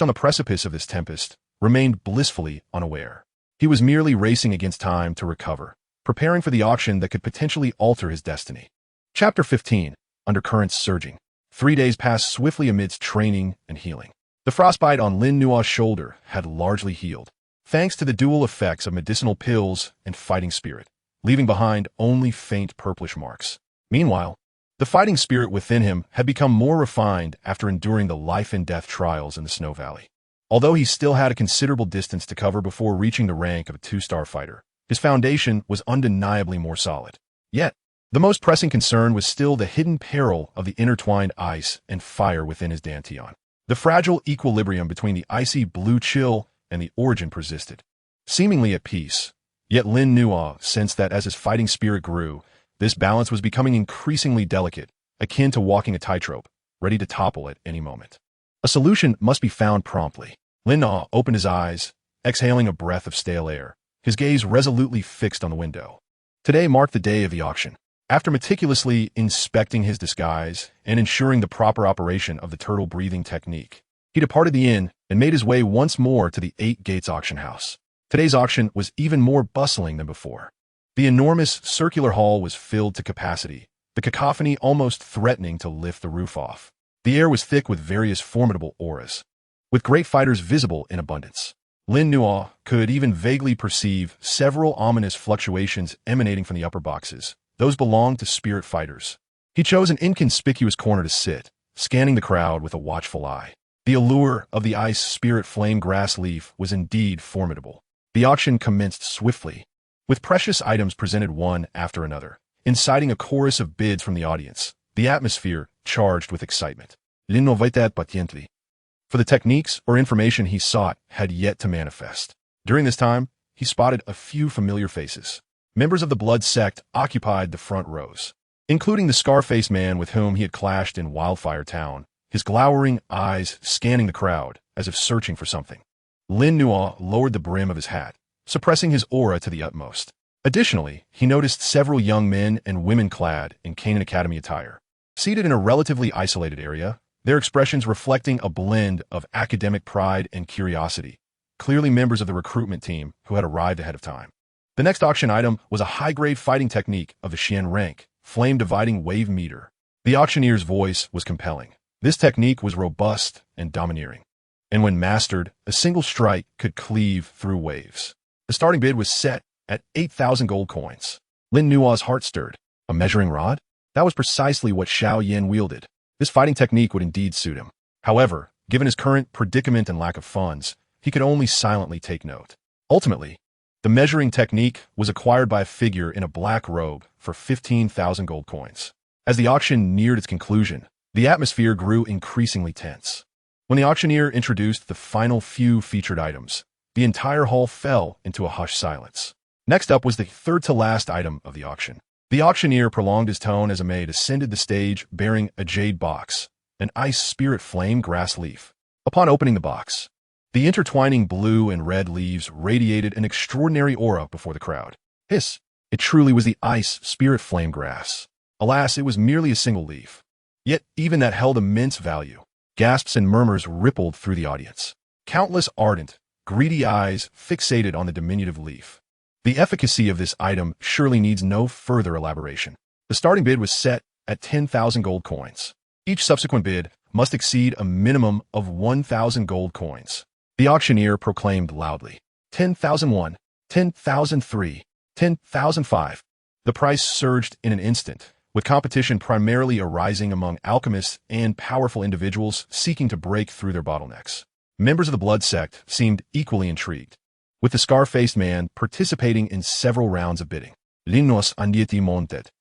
on the precipice of this tempest, remained blissfully unaware. He was merely racing against time to recover, preparing for the auction that could potentially alter his destiny. Chapter 15. Undercurrents Surging. 3 days passed swiftly amidst training and healing. The frostbite on Lin Nuo's shoulder had largely healed, thanks to the dual effects of medicinal pills and fighting spirit, leaving behind only faint purplish marks. Meanwhile, the fighting spirit within him had become more refined after enduring the life-and-death trials in the Snow Valley. Although he still had a considerable distance to cover before reaching the rank of a 2-star fighter, his foundation was undeniably more solid. Yet, the most pressing concern was still the hidden peril of the intertwined ice and fire within his dantian. The fragile equilibrium between the icy blue chill and the origin persisted, seemingly at peace. Yet Lin Nuo sensed that as his fighting spirit grew, this balance was becoming increasingly delicate, akin to walking a tightrope, ready to topple at any moment. A solution must be found promptly. Lin Nuo opened his eyes, exhaling a breath of stale air, his gaze resolutely fixed on the window. Today marked the day of the auction. After meticulously inspecting his disguise and ensuring the proper operation of the turtle breathing technique, He departed the inn and made his way once more to the Eight Gates auction house. Today's auction was even more bustling than before. The enormous circular hall was filled to capacity, the cacophony almost threatening to lift the roof off. The air was thick with various formidable auras, with great fighters visible in abundance. Lin Nuo could even vaguely perceive several ominous fluctuations emanating from the upper boxes. Those belonged to spirit fighters. He chose an inconspicuous corner to sit, scanning the crowd with a watchful eye. The allure of the ice spirit flame grass leaf was indeed formidable. The auction commenced swiftly, with precious items presented one after another, inciting a chorus of bids from the audience, the atmosphere charged with excitement. L'innovateur patiently. For the techniques or information he sought had yet to manifest. During this time, he spotted a few familiar faces. Members of the blood sect occupied the front rows, including the scar-faced man with whom he had clashed in Wildfire Town, his glowering eyes scanning the crowd as if searching for something. Lin Nuo lowered the brim of his hat, suppressing his aura to the utmost. Additionally, he noticed several young men and women clad in Canaan Academy attire, seated in a relatively isolated area, their expressions reflecting a blend of academic pride and curiosity, clearly members of the recruitment team who had arrived ahead of time. The next auction item was a high-grade fighting technique of the Xian rank, flame-dividing wave meter. The auctioneer's voice was compelling. This technique was robust and domineering, and when mastered, a single strike could cleave through waves. The starting bid was set at 8,000 gold coins. Lin Nuo's heart stirred. A measuring rod? That was precisely what Xiao Yin wielded. This fighting technique would indeed suit him. However, given his current predicament and lack of funds, he could only silently take note. Ultimately, the measuring technique was acquired by a figure in a black robe for 15,000 gold coins. As the auction neared its conclusion, the atmosphere grew increasingly tense. When the auctioneer introduced the final few featured items, the entire hall fell into a hushed silence. Next up was the third-to-last item of the auction. The auctioneer prolonged his tone as a maid ascended the stage bearing a jade box, an ice spirit flame grass leaf. Upon opening the box, the intertwining blue and red leaves radiated an extraordinary aura before the crowd. Hiss! It truly was the ice spirit flame grass. Alas, it was merely a single leaf. Yet even that held immense value. Gasps and murmurs rippled through the audience. Countless ardent, greedy eyes fixated on the diminutive leaf. The efficacy of this item surely needs no further elaboration. The starting bid was set at 10,000 gold coins. Each subsequent bid must exceed a minimum of 1,000 gold coins. The auctioneer proclaimed loudly, 10,001, 10,003, 10,005. The price surged in an instant, with competition primarily arising among alchemists and powerful individuals seeking to break through their bottlenecks. Members of the blood sect seemed equally intrigued, with the scar-faced man participating in several rounds of bidding. Linnos andieti montet.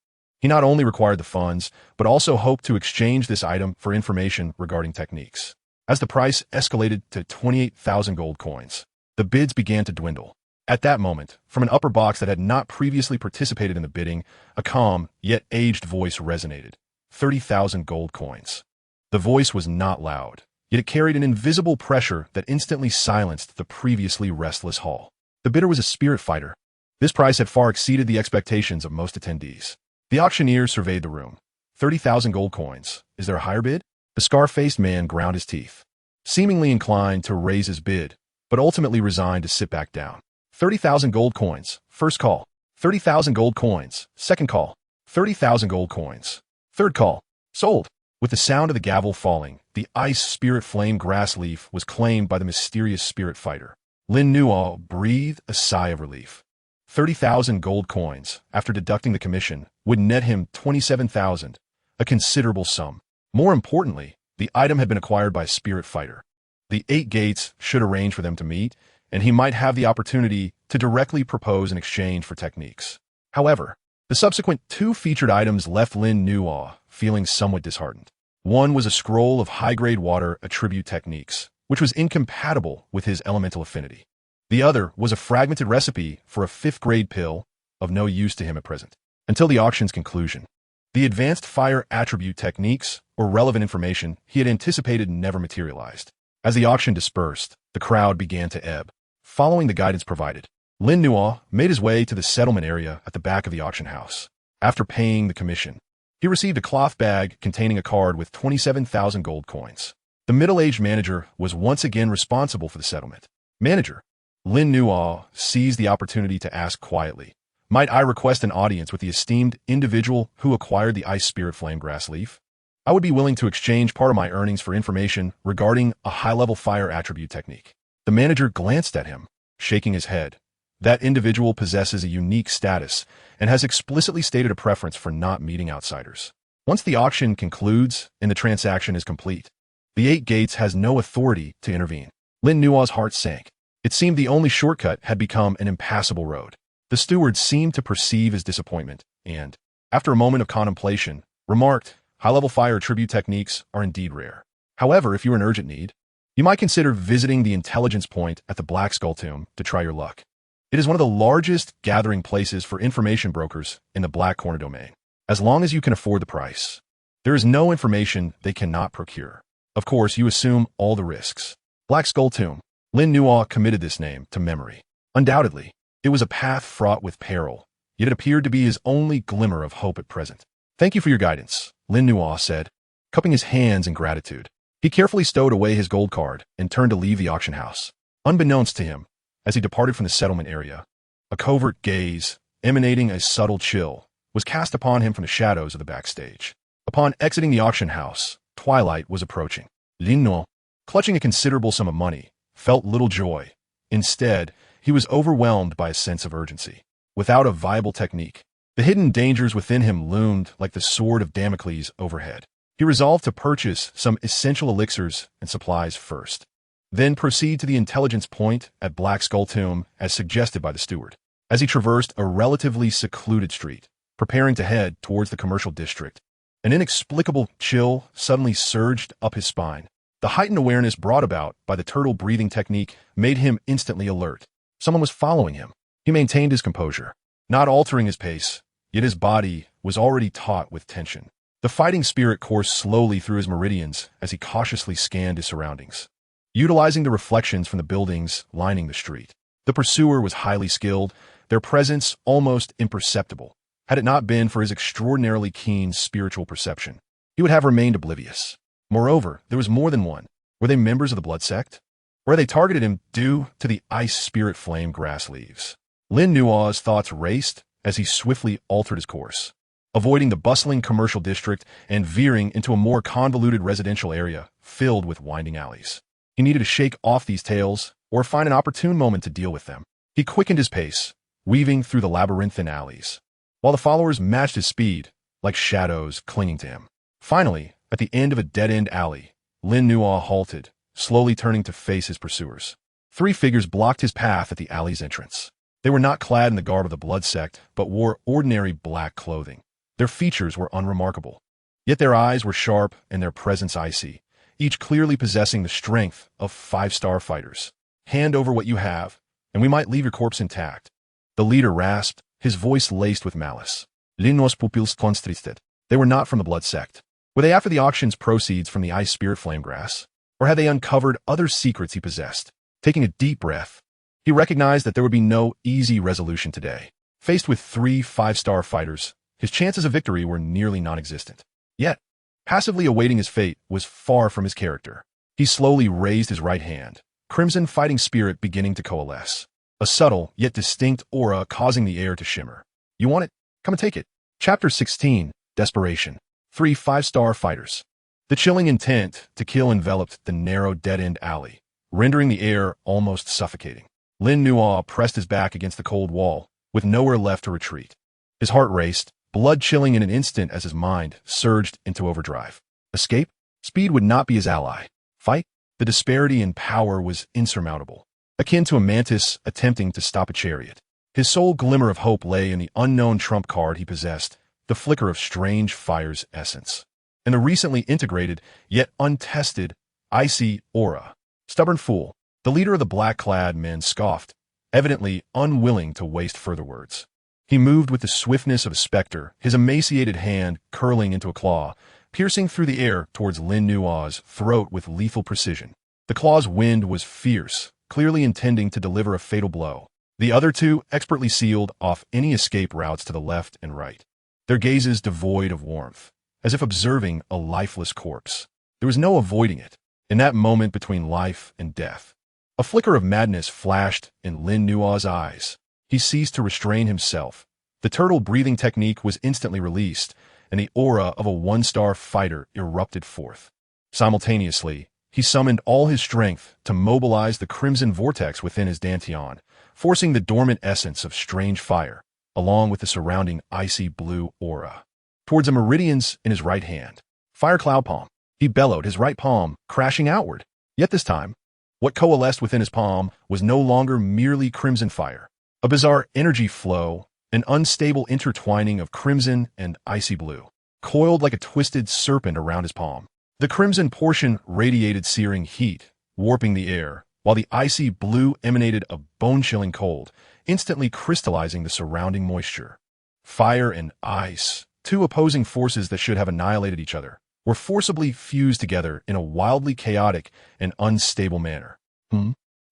He not only required the funds, but also hoped to exchange this item for information regarding techniques. As the price escalated to 28,000 gold coins, the bids began to dwindle. At that moment, from an upper box that had not previously participated in the bidding, a calm, yet aged voice resonated. 30,000 gold coins. The voice was not loud, yet it carried an invisible pressure that instantly silenced the previously restless hall. The bidder was a spirit fighter. This price had far exceeded the expectations of most attendees. The auctioneer surveyed the room. 30,000 gold coins. Is there a higher bid? The scar-faced man ground his teeth, seemingly inclined to raise his bid, but ultimately resigned to sit back down. 30,000 gold coins. First call. 30,000 gold coins. Second call. 30,000 gold coins. Third call. Sold. With the sound of the gavel falling, the ice spirit flame grass leaf was claimed by the mysterious spirit fighter. Lin Nuo breathed a sigh of relief. 30,000 gold coins, after deducting the commission, would net him 27,000, a considerable sum. More importantly, the item had been acquired by a spirit fighter. The 8 gates should arrange for them to meet, and he might have the opportunity to directly propose an exchange for techniques. However, the subsequent 2 featured items left Lin Nuo feeling somewhat disheartened. One was a scroll of high-grade water attribute techniques, which was incompatible with his elemental affinity. The other was a fragmented recipe for a 5th-grade pill, of no use to him at present. Until the auction's conclusion, the advanced fire attribute techniques or relevant information he had anticipated never materialized. As the auction dispersed, the crowd began to ebb. Following the guidance provided, Lin Nuo made his way to the settlement area at the back of the auction house. After paying the commission, he received a cloth bag containing a card with 27,000 gold coins. The middle-aged manager was once again responsible for the settlement. Manager, Lin Nuo seized the opportunity to ask quietly, "Might I request an audience with the esteemed individual who acquired the ice spirit flame grass leaf? I would be willing to exchange part of my earnings for information regarding a high-level fire attribute technique." The manager glanced at him, shaking his head. That individual possesses a unique status and has explicitly stated a preference for not meeting outsiders. Once the auction concludes and the transaction is complete, the Eight Gates has no authority to intervene. Lin Nuo's heart sank. It seemed the only shortcut had become an impassable road. The steward seemed to perceive his disappointment and, after a moment of contemplation, remarked, "High-level fire attribute techniques are indeed rare. However, if you're in urgent need, you might consider visiting the intelligence point at the Black Skull Tomb to try your luck. It is one of the largest gathering places for information brokers in the Black Corner domain. As long as you can afford the price, there is no information they cannot procure. Of course, you assume all the risks." Black Skull Tomb. Lin Nuo committed this name to memory. Undoubtedly, it was a path fraught with peril, yet it appeared to be his only glimmer of hope at present. "Thank you for your guidance," Lin Nuo said, cupping his hands in gratitude. He carefully stowed away his gold card and turned to leave the auction house. Unbeknownst to him, as he departed from the settlement area, a covert gaze, emanating a subtle chill, was cast upon him from the shadows of the backstage. Upon exiting the auction house, twilight was approaching. Lin Nuo, clutching a considerable sum of money, felt little joy. Instead, he was overwhelmed by a sense of urgency. Without a viable technique, the hidden dangers within him loomed like the sword of Damocles overhead. He resolved to purchase some essential elixirs and supplies first, then proceed to the intelligence point at Black Skull Tomb as suggested by the steward. As he traversed a relatively secluded street, preparing to head towards the commercial district, an inexplicable chill suddenly surged up his spine. The heightened awareness brought about by the turtle breathing technique made him instantly alert. Someone was following him. He maintained his composure, not altering his pace, yet his body was already taut with tension. The fighting spirit coursed slowly through his meridians as he cautiously scanned his surroundings, utilizing the reflections from the buildings lining the street. The pursuer was highly skilled, their presence almost imperceptible. Had it not been for his extraordinarily keen spiritual perception, he would have remained oblivious. Moreover, there was more than one. Were they members of the blood sect? Or had they targeted him due to the ice spirit flame grass leaves? Lin Nuo's thoughts raced as he swiftly altered his course, avoiding the bustling commercial district and veering into a more convoluted residential area filled with winding alleys. He needed to shake off these tales or find an opportune moment to deal with them. He quickened his pace, weaving through the labyrinthine alleys, while the followers matched his speed, like shadows clinging to him. Finally, at the end of a dead-end alley, Lin Nuo halted, slowly turning to face his pursuers. Three figures blocked his path at the alley's entrance. They were not clad in the garb of the blood sect, but wore ordinary black clothing. Their features were unremarkable, yet their eyes were sharp and their presence icy, each clearly possessing the strength of 5-star fighters. "Hand over what you have, and we might leave your corpse intact," the leader rasped, his voice laced with malice. Lin Nuo's pupils constricted. They were not from the blood sect. Were they after the auction's proceeds from the ice spirit flame grass? Or had they uncovered other secrets he possessed? Taking a deep breath, he recognized that there would be no easy resolution today. Faced with 3 5-star fighters, his chances of victory were nearly non-existent. Yet, passively awaiting his fate was far from his character. He slowly raised his right hand, crimson fighting spirit beginning to coalesce, a subtle yet distinct aura causing the air to shimmer. "You want it? Come and take it." Chapter 16, Desperation. 3 5-star fighters. The chilling intent to kill enveloped the narrow dead-end alley, rendering the air almost suffocating. Lin Nuo pressed his back against the cold wall, with nowhere left to retreat. His heart raced, blood chilling in an instant as his mind surged into overdrive. Escape? Speed would not be his ally. Fight? The disparity in power was insurmountable, akin to a mantis attempting to stop a chariot. His sole glimmer of hope lay in the unknown trump card he possessed, the flicker of strange fire's essence, and the recently integrated, yet untested, icy aura. Stubborn fool, the leader of the black-clad men scoffed, evidently unwilling to waste further words. He moved with the swiftness of a specter, his emaciated hand curling into a claw, piercing through the air towards Lin Nuo's throat with lethal precision. The claw's wind was fierce, clearly intending to deliver a fatal blow. The other two expertly sealed off any escape routes to the left and right, their gazes devoid of warmth, as if observing a lifeless corpse. There was no avoiding it. in that moment between life and death. A flicker of madness flashed in Lin Nua's eyes. He ceased to restrain himself. The turtle breathing technique was instantly released, and the aura of a one-star fighter erupted forth. Simultaneously, he summoned all his strength to mobilize the crimson vortex within his dantian, forcing the dormant essence of strange fire, along with the surrounding icy blue aura, towards the meridians in his right hand. Fire cloud palm. He bellowed, his right palm crashing outward. Yet this time, what coalesced within his palm was no longer merely crimson fire. A bizarre energy flow, an unstable intertwining of crimson and icy blue, coiled like a twisted serpent around his palm. The crimson portion radiated searing heat, warping the air, while the icy blue emanated a bone-chilling cold, instantly crystallizing the surrounding moisture. Fire and ice, two opposing forces that should have annihilated each other, were forcibly fused together in a wildly chaotic and unstable manner.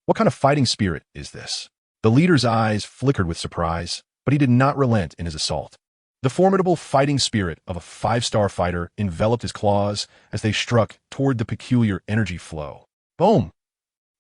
What kind of fighting spirit is this? The leader's eyes flickered with surprise, but he did not relent in his assault. The formidable fighting spirit of a 5-star fighter enveloped his claws as they struck toward the peculiar energy flow. Boom!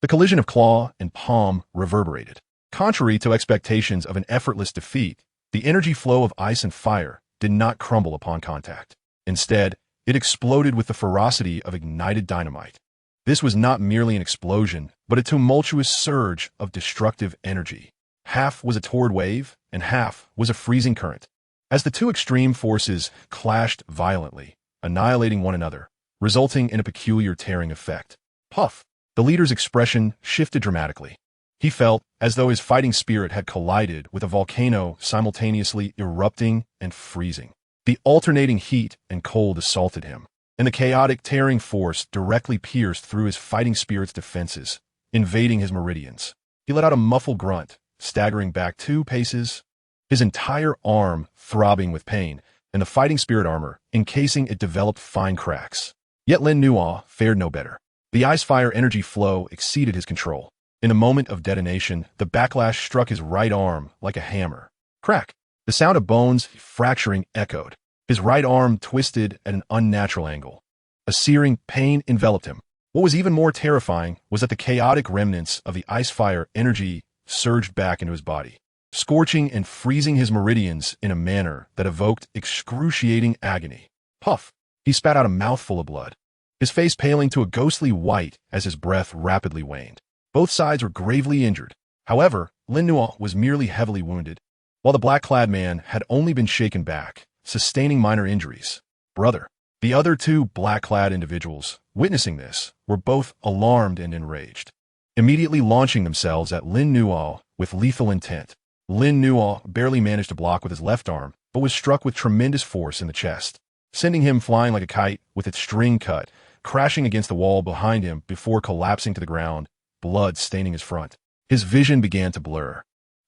The collision of claw and palm reverberated. Contrary to expectations of an effortless defeat, the energy flow of ice and fire did not crumble upon contact. Instead, it exploded with the ferocity of ignited dynamite. This was not merely an explosion, but a tumultuous surge of destructive energy. Half was a torrid wave, and half was a freezing current. As the two extreme forces clashed violently, annihilating one another, resulting in a peculiar tearing effect. Puff! The leader's expression shifted dramatically. He felt as though his fighting spirit had collided with a volcano simultaneously erupting and freezing. The alternating heat and cold assaulted him, and the chaotic tearing force directly pierced through his fighting spirit's defenses, invading his meridians. He let out a muffled grunt, staggering back 2 paces, his entire arm throbbing with pain, and the fighting spirit armor encasing it developed fine cracks. Yet Lin Nua fared no better. The ice-fire energy flow exceeded his control. In a moment of detonation, the backlash struck his right arm like a hammer. Crack! The sound of bones fracturing echoed. His right arm twisted at an unnatural angle. A searing pain enveloped him. What was even more terrifying was that the chaotic remnants of the ice-fire energy surged back into his body, scorching and freezing his meridians in a manner that evoked excruciating agony. Puff! He spat out a mouthful of blood, his face paling to a ghostly white as his breath rapidly waned. Both sides were gravely injured. However, Lin Nua was merely heavily wounded, while the black-clad man had only been shaken back, sustaining minor injuries. Brother! The other 2 black-clad individuals, witnessing this, were both alarmed and enraged, immediately launching themselves at Lin Nua with lethal intent. Lin Nua barely managed to block with his left arm, but was struck with tremendous force in the chest, sending him flying like a kite with its string cut, crashing against the wall behind him before collapsing to the ground, blood staining his front. His vision began to blur,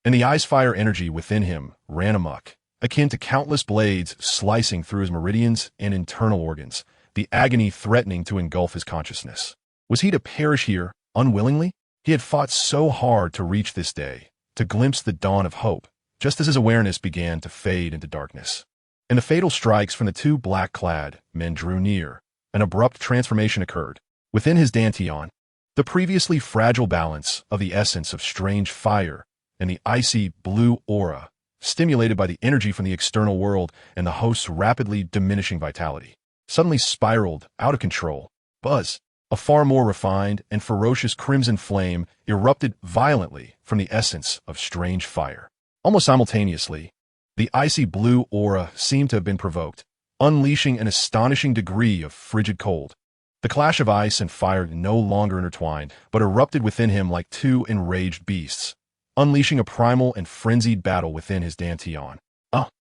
and the ice-fire energy within him ran amok, akin to countless blades slicing through his meridians and internal organs, the agony threatening to engulf his consciousness. Was he to perish here, unwillingly? He had fought so hard to reach this day, to glimpse the dawn of hope, just as his awareness began to fade into darkness. And the fatal strikes from the 2 black-clad men drew near. An abrupt transformation occurred. Within his dantian, the previously fragile balance of the essence of strange fire and the icy blue aura, stimulated by the energy from the external world and the host's rapidly diminishing vitality, suddenly spiraled out of control. Buzz! A far more refined and ferocious crimson flame erupted violently from the essence of strange fire. Almost simultaneously, the icy blue aura seemed to have been provoked, unleashing an astonishing degree of frigid cold. The clash of ice and fire no longer intertwined, but erupted within him like 2 enraged beasts, unleashing a primal and frenzied battle within his dantian.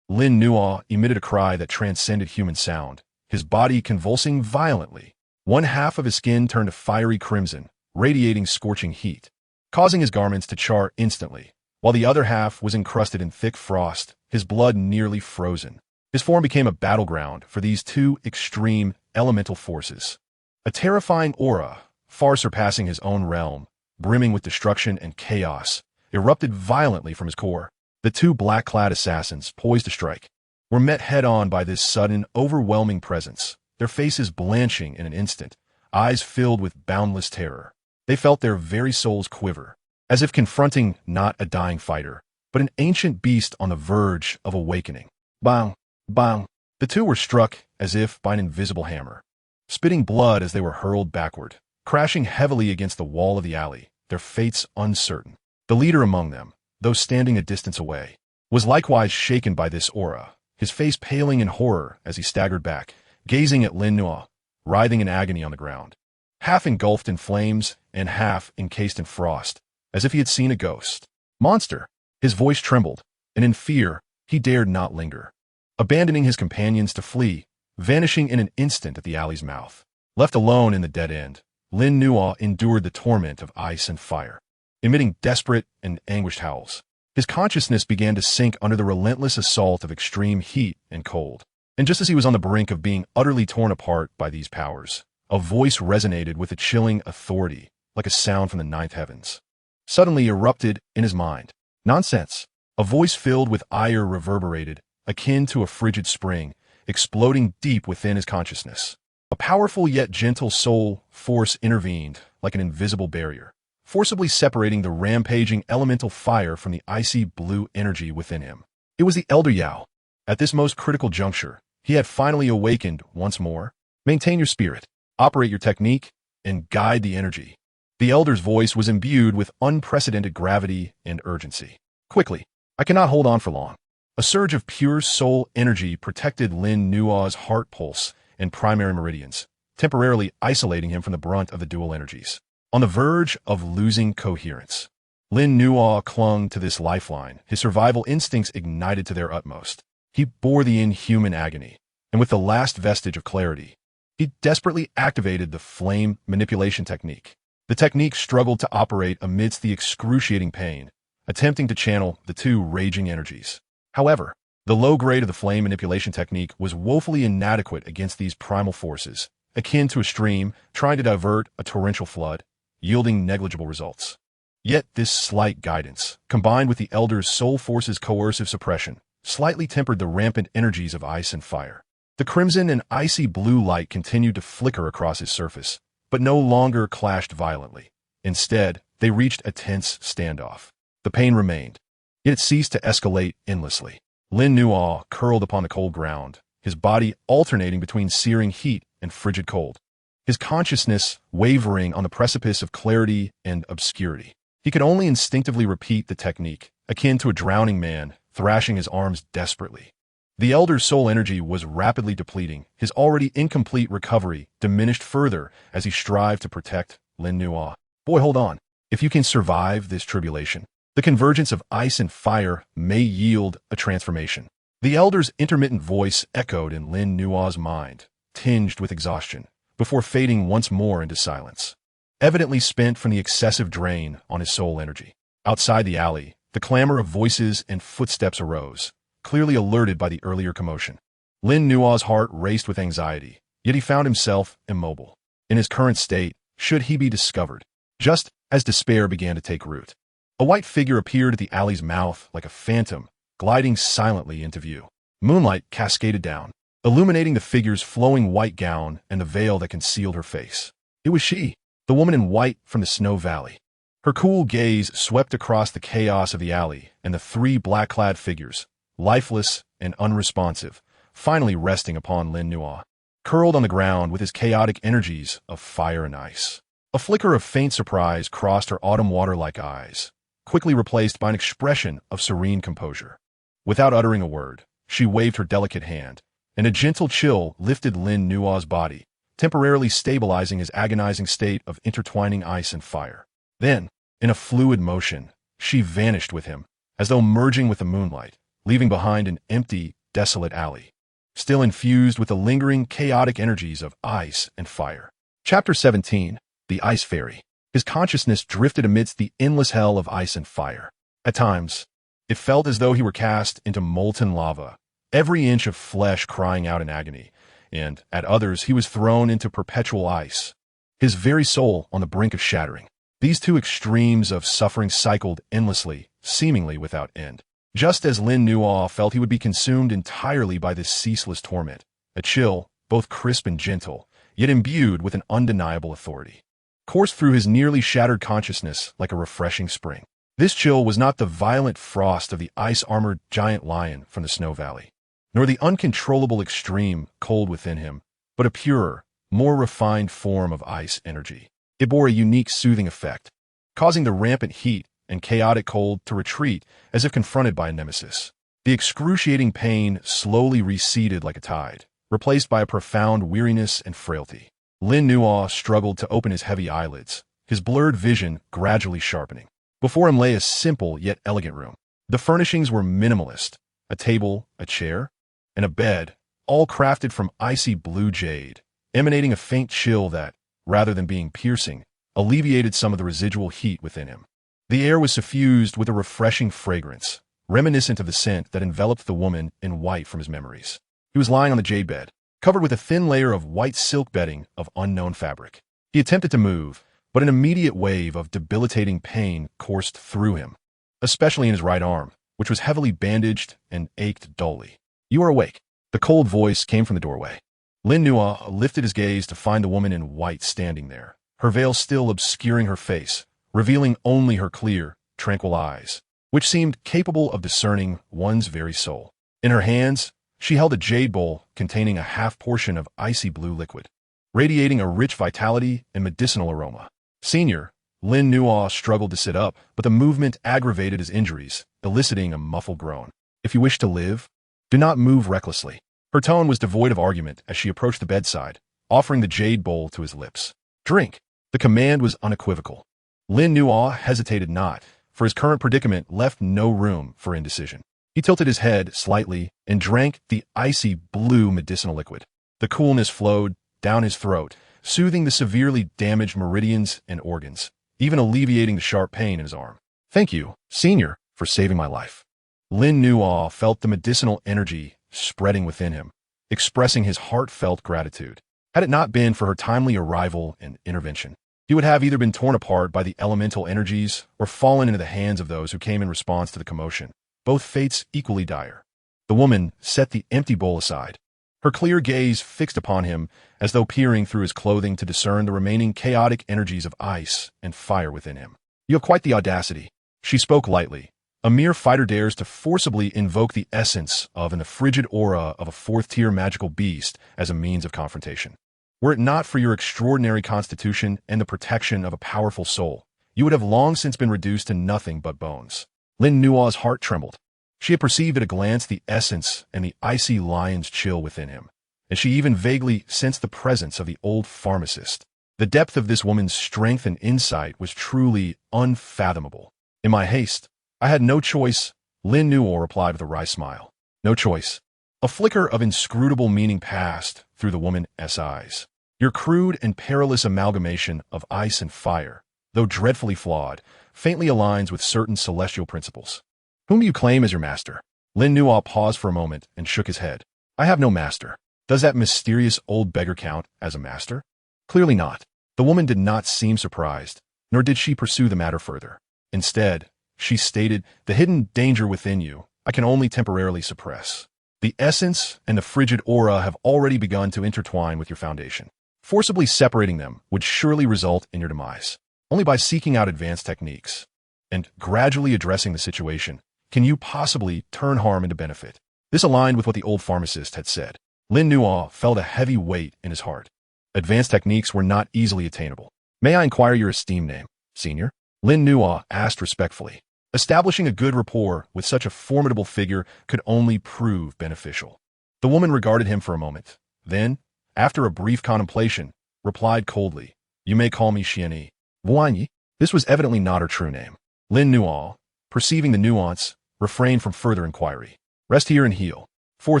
Lin Nua emitted a cry that transcended human sound, his body convulsing violently. One half of his skin turned a fiery crimson, radiating scorching heat, causing his garments to char instantly, while the other half was encrusted in thick frost, his blood nearly frozen. His form became a battleground for these 2 extreme elemental forces. A terrifying aura, far surpassing his own realm, brimming with destruction and chaos, erupted violently from his core. The 2 black-clad assassins, poised to strike, were met head-on by this sudden, overwhelming presence, their faces blanching in an instant, eyes filled with boundless terror. They felt their very souls quiver, as if confronting not a dying fighter, but an ancient beast on the verge of awakening. Bang! Bang! The two were struck as if by an invisible hammer, spitting blood as they were hurled backward, crashing heavily against the wall of the alley, their fates uncertain. The leader among them, though standing a distance away, was likewise shaken by this aura, his face paling in horror as he staggered back, gazing at Lin Nuo, writhing in agony on the ground, half engulfed in flames and half encased in frost, as if he had seen a ghost. Monster! His voice trembled, and in fear he dared not linger, abandoning his companions to flee, vanishing in an instant at the alley's mouth. Left alone in the dead end, Lin Nuo endured the torment of ice and fire, emitting desperate and anguished howls. His consciousness began to sink under the relentless assault of extreme heat and cold. And just as he was on the brink of being utterly torn apart by these powers, a voice resonated with a chilling authority, like a sound from the ninth heavens. Suddenly erupted in his mind. Nonsense! A voice filled with ire reverberated, akin to a frigid spring, exploding deep within his consciousness. A powerful yet gentle soul force intervened, like an invisible barrier, forcibly separating the rampaging elemental fire from the icy blue energy within him. It was the Elder Yao. At this most critical juncture, he had finally awakened once more. Maintain your spirit, operate your technique, and guide the energy. The Elder's voice was imbued with unprecedented gravity and urgency. Quickly, I cannot hold on for long. A surge of pure soul energy protected Lin Nuo's heart pulse and primary meridians, temporarily isolating him from the brunt of the dual energies. On the verge of losing coherence, Lin Nuo clung to this lifeline, his survival instincts ignited to their utmost. He bore the inhuman agony, and with the last vestige of clarity, he desperately activated the flame manipulation technique. The technique struggled to operate amidst the excruciating pain, attempting to channel the two raging energies. However, the low grade of the flame manipulation technique was woefully inadequate against these primal forces, akin to a stream trying to divert a torrential flood, yielding negligible results. Yet this slight guidance, combined with the Elder's soul force's coercive suppression, slightly tempered the rampant energies of ice and fire. The crimson and icy blue light continued to flicker across his surface, but no longer clashed violently. Instead, they reached a tense standoff. The pain remained, yet it ceased to escalate endlessly. Lin Nuo curled upon the cold ground, his body alternating between searing heat and frigid cold, his consciousness wavering on the precipice of clarity and obscurity. He could only instinctively repeat the technique, akin to a drowning man thrashing his arms desperately. The Elder's soul energy was rapidly depleting, his already incomplete recovery diminished further as he strived to protect Lin Nuo. Boy, hold on. If you can survive this tribulation, the convergence of ice and fire may yield a transformation. The Elder's intermittent voice echoed in Lin Nuo's mind, tinged with exhaustion, before fading once more into silence, evidently spent from the excessive drain on his soul energy. Outside the alley, the clamor of voices and footsteps arose, clearly alerted by the earlier commotion. Lin Nuo's heart raced with anxiety, yet he found himself immobile. In his current state, should he be discovered? Just as despair began to take root, a white figure appeared at the alley's mouth like a phantom, gliding silently into view. Moonlight cascaded down, illuminating the figure's flowing white gown and the veil that concealed her face. It was she, the woman in white from the Snow Valley. Her cool gaze swept across the chaos of the alley and the three black-clad figures, lifeless and unresponsive, finally resting upon Lin Nuo, curled on the ground with his chaotic energies of fire and ice. A flicker of faint surprise crossed her autumn water-like eyes, quickly replaced by an expression of serene composure. Without uttering a word, she waved her delicate hand, and a gentle chill lifted Lin Nuo's body, temporarily stabilizing his agonizing state of intertwining ice and fire. Then, in a fluid motion, she vanished with him, as though merging with the moonlight, leaving behind an empty, desolate alley, still infused with the lingering, chaotic energies of ice and fire. Chapter 17. The Ice Fairy. His consciousness drifted amidst the endless hell of ice and fire. At times, it felt as though he were cast into molten lava, every inch of flesh crying out in agony, and, at others, he was thrown into perpetual ice, his very soul on the brink of shattering. These two extremes of suffering cycled endlessly, seemingly without end. Just as Lin Nuo felt he would be consumed entirely by this ceaseless torment, a chill, both crisp and gentle, yet imbued with an undeniable authority. Coursed through his nearly shattered consciousness like a refreshing spring. This chill was not the violent frost of the ice-armored giant lion from the Snow Valley, nor the uncontrollable extreme cold within him, but a purer, more refined form of ice energy. It bore a unique soothing effect, causing the rampant heat and chaotic cold to retreat as if confronted by a nemesis. The excruciating pain slowly receded like a tide, replaced by a profound weariness and frailty. Lin Nuo struggled to open his heavy eyelids, his blurred vision gradually sharpening. Before him lay a simple yet elegant room. The furnishings were minimalist: a table, a chair, and a bed, all crafted from icy blue jade, emanating a faint chill that, rather than being piercing, alleviated some of the residual heat within him. The air was suffused with a refreshing fragrance, reminiscent of the scent that enveloped the woman in white from his memories. He was lying on the jade bed, covered with a thin layer of white silk bedding of unknown fabric. He attempted to move, but an immediate wave of debilitating pain coursed through him, especially in his right arm, which was heavily bandaged and ached dully. "You are awake." The cold voice came from the doorway. Lin Nuo lifted his gaze to find the woman in white standing there, her veil still obscuring her face, revealing only her clear, tranquil eyes, which seemed capable of discerning one's very soul. In her hands, she held a jade bowl containing a half portion of icy blue liquid, radiating a rich vitality and medicinal aroma. "Senior," Lin Nuo struggled to sit up, but the movement aggravated his injuries, eliciting a muffled groan. "If you wish to live, do not move recklessly." Her tone was devoid of argument as she approached the bedside, offering the jade bowl to his lips. "Drink." The command was unequivocal. Lin Nuo hesitated not, for his current predicament left no room for indecision. He tilted his head slightly and drank the icy blue medicinal liquid. The coolness flowed down his throat, soothing the severely damaged meridians and organs, even alleviating the sharp pain in his arm. "Thank you, Senior, for saving my life." Lin Nuo felt the medicinal energy spreading within him, expressing his heartfelt gratitude. Had it not been for her timely arrival and intervention, he would have either been torn apart by the elemental energies or fallen into the hands of those who came in response to the commotion, both fates equally dire. The woman set the empty bowl aside, her clear gaze fixed upon him as though peering through his clothing to discern the remaining chaotic energies of ice and fire within him. "You have quite the audacity." She spoke lightly. A mere fighter dares to forcibly invoke the essence of and the frigid aura of a fourth-tier magical beast as a means of confrontation. Were it not for your extraordinary constitution and the protection of a powerful soul, you would have long since been reduced to nothing but bones. Lin Nuo's heart trembled. She had perceived at a glance the essence and the icy lion's chill within him, and she even vaguely sensed the presence of the old pharmacist. The depth of this woman's strength and insight was truly unfathomable. "In my haste, I had no choice," Lin Nuo replied with a wry smile. "No choice." A flicker of inscrutable meaning passed through the woman's eyes. "Your crude and perilous amalgamation of ice and fire, though dreadfully flawed, faintly aligns with certain celestial principles. Whom do you claim as your master?" Lin Nuo paused for a moment and shook his head. "I have no master." "Does that mysterious old beggar count as a master?" "Clearly not." The woman did not seem surprised, nor did she pursue the matter further. Instead, she stated, "The hidden danger within you, I can only temporarily suppress. The essence and the frigid aura have already begun to intertwine with your foundation. Forcibly separating them would surely result in your demise. Only by seeking out advanced techniques and gradually addressing the situation can you possibly turn harm into benefit." This aligned with what the old pharmacist had said. Lin Nuo felt a heavy weight in his heart. Advanced techniques were not easily attainable. "May I inquire your esteemed name, Senior?" Lin Nuo asked respectfully. Establishing a good rapport with such a formidable figure could only prove beneficial. The woman regarded him for a moment, then, after a brief contemplation, replied coldly, "You may call me Xianyi." Wuanyi? This was evidently not her true name. Lin Nuo, perceiving the nuance, refrained from further inquiry. "Rest here and heal. For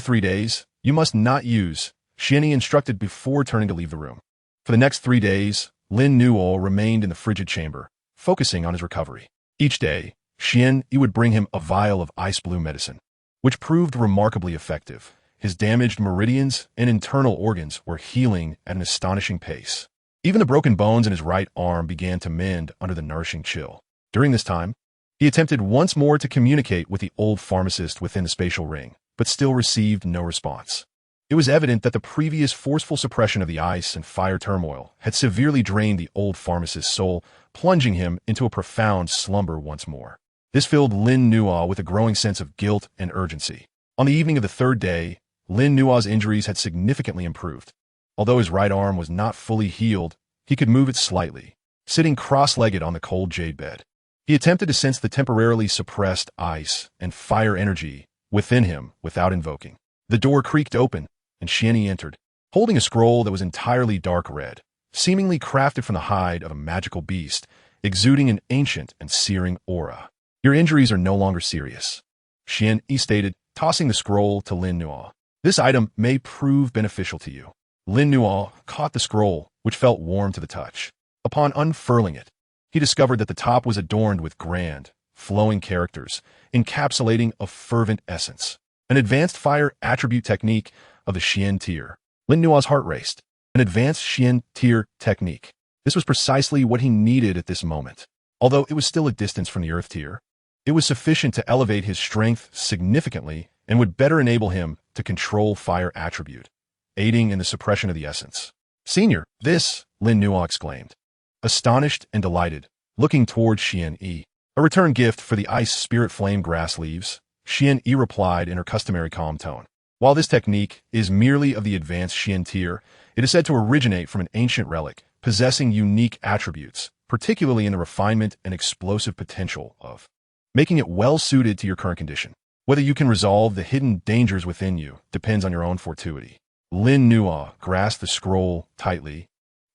3 days, you must not use," Xianyi instructed before turning to leave the room. For the next 3 days, Lin Nuo remained in the frigid chamber, focusing on his recovery. Each day, Xianyi would bring him a vial of ice blue medicine, which proved remarkably effective. His damaged meridians and internal organs were healing at an astonishing pace. Even the broken bones in his right arm began to mend under the nourishing chill. During this time, he attempted once more to communicate with the old pharmacist within the spatial ring, but still received no response. It was evident that the previous forceful suppression of the ice and fire turmoil had severely drained the old pharmacist's soul, plunging him into a profound slumber once more. This filled Lin Nuo with a growing sense of guilt and urgency. On the evening of the third day, Lin Nuo's injuries had significantly improved. Although his right arm was not fully healed, he could move it slightly, sitting cross-legged on the cold jade bed. He attempted to sense the temporarily suppressed ice and fire energy within him without invoking. The door creaked open, and Xianyi entered, holding a scroll that was entirely dark red, seemingly crafted from the hide of a magical beast, exuding an ancient and searing aura. Your injuries are no longer serious, Xianyi stated, tossing the scroll to Lin Nuo. This item may prove beneficial to you. Lin Nuo caught the scroll, which felt warm to the touch. Upon unfurling it, he discovered that the top was adorned with grand, flowing characters, encapsulating a fervent essence, an advanced fire attribute technique of the Xian tier. Lin Nuo's heart raced. An advanced Xian tier technique. This was precisely what he needed at this moment. Although it was still a distance from the Earth tier, it was sufficient to elevate his strength significantly and would better enable him to control fire attribute, aiding in the suppression of the essence. Senior, this, Lin Nuo exclaimed, astonished and delighted, looking toward Xianyi. A return gift for the ice spirit flame grass leaves, Xianyi replied in her customary calm tone. While this technique is merely of the advanced Xian tier, it is said to originate from an ancient relic, possessing unique attributes, particularly in the refinement and explosive potential of, making it well-suited to your current condition. Whether you can resolve the hidden dangers within you depends on your own fortuity. Lin Nuo grasped the scroll tightly,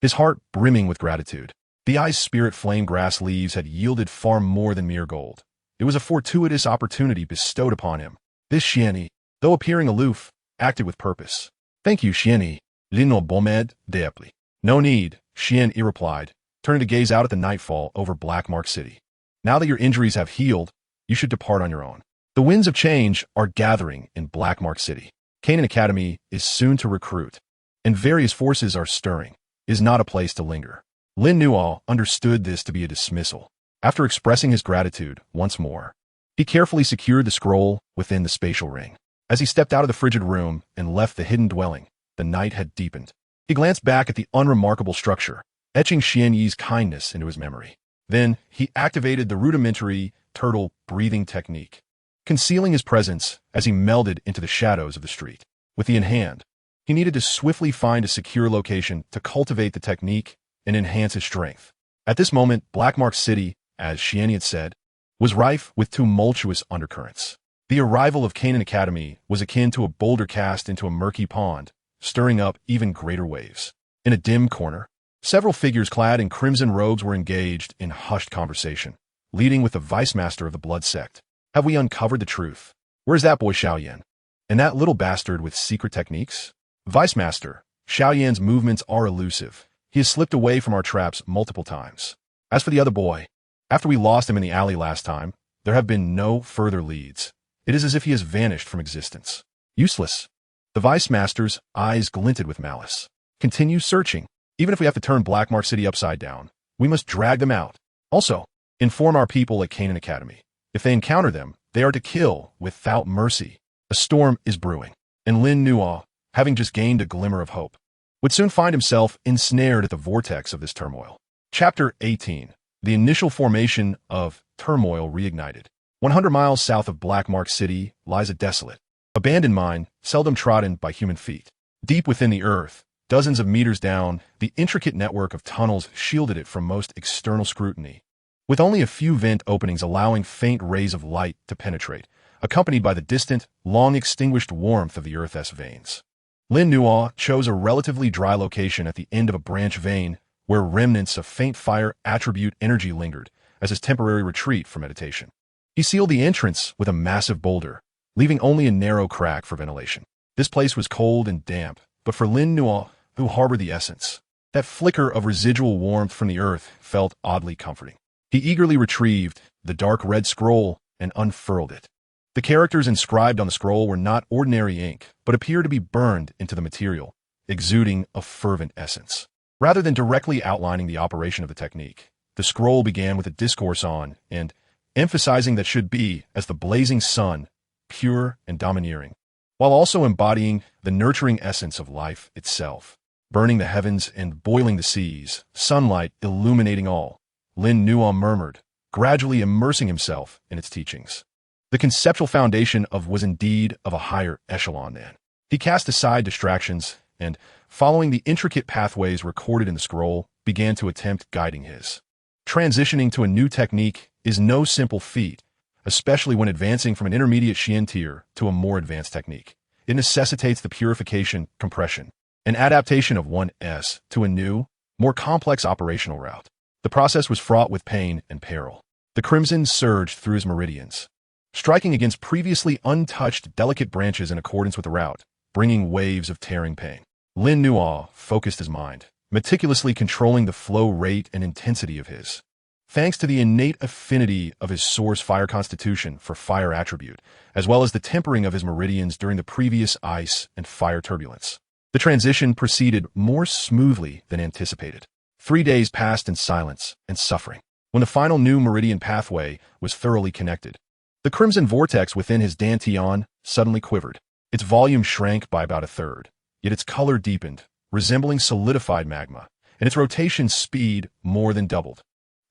his heart brimming with gratitude. The ice spirit flame grass leaves had yielded far more than mere gold. It was a fortuitous opportunity bestowed upon him. This Xianyi, though appearing aloof, acted with purpose. Thank you, Xianyi. Lin Nuo bomed deeply. No need, Xianyi replied, turning to gaze out at the nightfall over Black Mark City. Now that your injuries have healed, you should depart on your own. The winds of change are gathering in Black Mark City. Canaan Academy is soon to recruit, and various forces are stirring. It is not a place to linger. Lin Nuo understood this to be a dismissal. After expressing his gratitude once more, he carefully secured the scroll within the spatial ring. As he stepped out of the frigid room and left the hidden dwelling, the night had deepened. He glanced back at the unremarkable structure, etching Xianyi's kindness into his memory. Then, he activated the rudimentary turtle breathing technique, concealing his presence as he melded into the shadows of the street. With the in hand, he needed to swiftly find a secure location to cultivate the technique and enhance his strength. At this moment, Black Mark City, as Xianyi had said, was rife with tumultuous undercurrents. The arrival of Canaan Academy was akin to a boulder cast into a murky pond, stirring up even greater waves. In a dim corner, several figures clad in crimson robes were engaged in hushed conversation, leading with the vice master of the blood sect. Have we uncovered the truth? Where's that boy Xiaoyan? And that little bastard with secret techniques? Vice master, Xiaoyan's movements are elusive. He has slipped away from our traps multiple times. As for the other boy, after we lost him in the alley last time, there have been no further leads. It is as if he has vanished from existence. Useless. The vice master's eyes glinted with malice. Continue searching. Even if we have to turn Black Mark City upside down, we must drag them out. Also, inform our people at Canaan Academy. If they encounter them, they are to kill without mercy. A storm is brewing, and Lin Nuo, having just gained a glimmer of hope, would soon find himself ensnared at the vortex of this turmoil. Chapter 18. The initial formation of turmoil reignited. 100 miles south of Black Mark City lies a desolate, abandoned mine seldom trodden by human feet. Deep within the earth, dozens of meters down, the intricate network of tunnels shielded it from most external scrutiny, with only a few vent openings allowing faint rays of light to penetrate, accompanied by the distant, long-extinguished warmth of the Earth's veins. Lin Nuo chose a relatively dry location at the end of a branch vein where remnants of faint fire attribute energy lingered as his temporary retreat for meditation. He sealed the entrance with a massive boulder, leaving only a narrow crack for ventilation. This place was cold and damp, but for Lin Nuo, who harbored the essence, that flicker of residual warmth from the earth felt oddly comforting. He eagerly retrieved the dark red scroll and unfurled it. The characters inscribed on the scroll were not ordinary ink, but appeared to be burned into the material, exuding a fervent essence. Rather than directly outlining the operation of the technique, the scroll began with a discourse on, and emphasizing that should be, as the blazing sun, pure and domineering. while also embodying the nurturing essence of life itself. Burning the heavens and boiling the seas, sunlight illuminating all, Lin Nuo murmured, gradually immersing himself in its teachings. The conceptual foundation was indeed of a higher echelon then. He cast aside distractions and, following the intricate pathways recorded in the scroll, began to attempt guiding his. Transitioning to a new technique is no simple feat, especially when advancing from an intermediate Xian tier to a more advanced technique. It necessitates the purification, compression, and adaptation of one's to a new, more complex operational route. The process was fraught with pain and peril. The crimson surged through his meridians, striking against previously untouched delicate branches in accordance with the route, bringing waves of tearing pain. Lin Nuo focused his mind, meticulously controlling the flow rate and intensity of his. Thanks to the innate affinity of his source fire constitution for fire attribute, as well as the tempering of his meridians during the previous ice and fire turbulence, the transition proceeded more smoothly than anticipated. 3 days passed in silence and suffering. When the final new meridian pathway was thoroughly connected, the crimson vortex within his dantian suddenly quivered. Its volume shrank by about a third, yet its color deepened, resembling solidified magma, and its rotation speed more than doubled.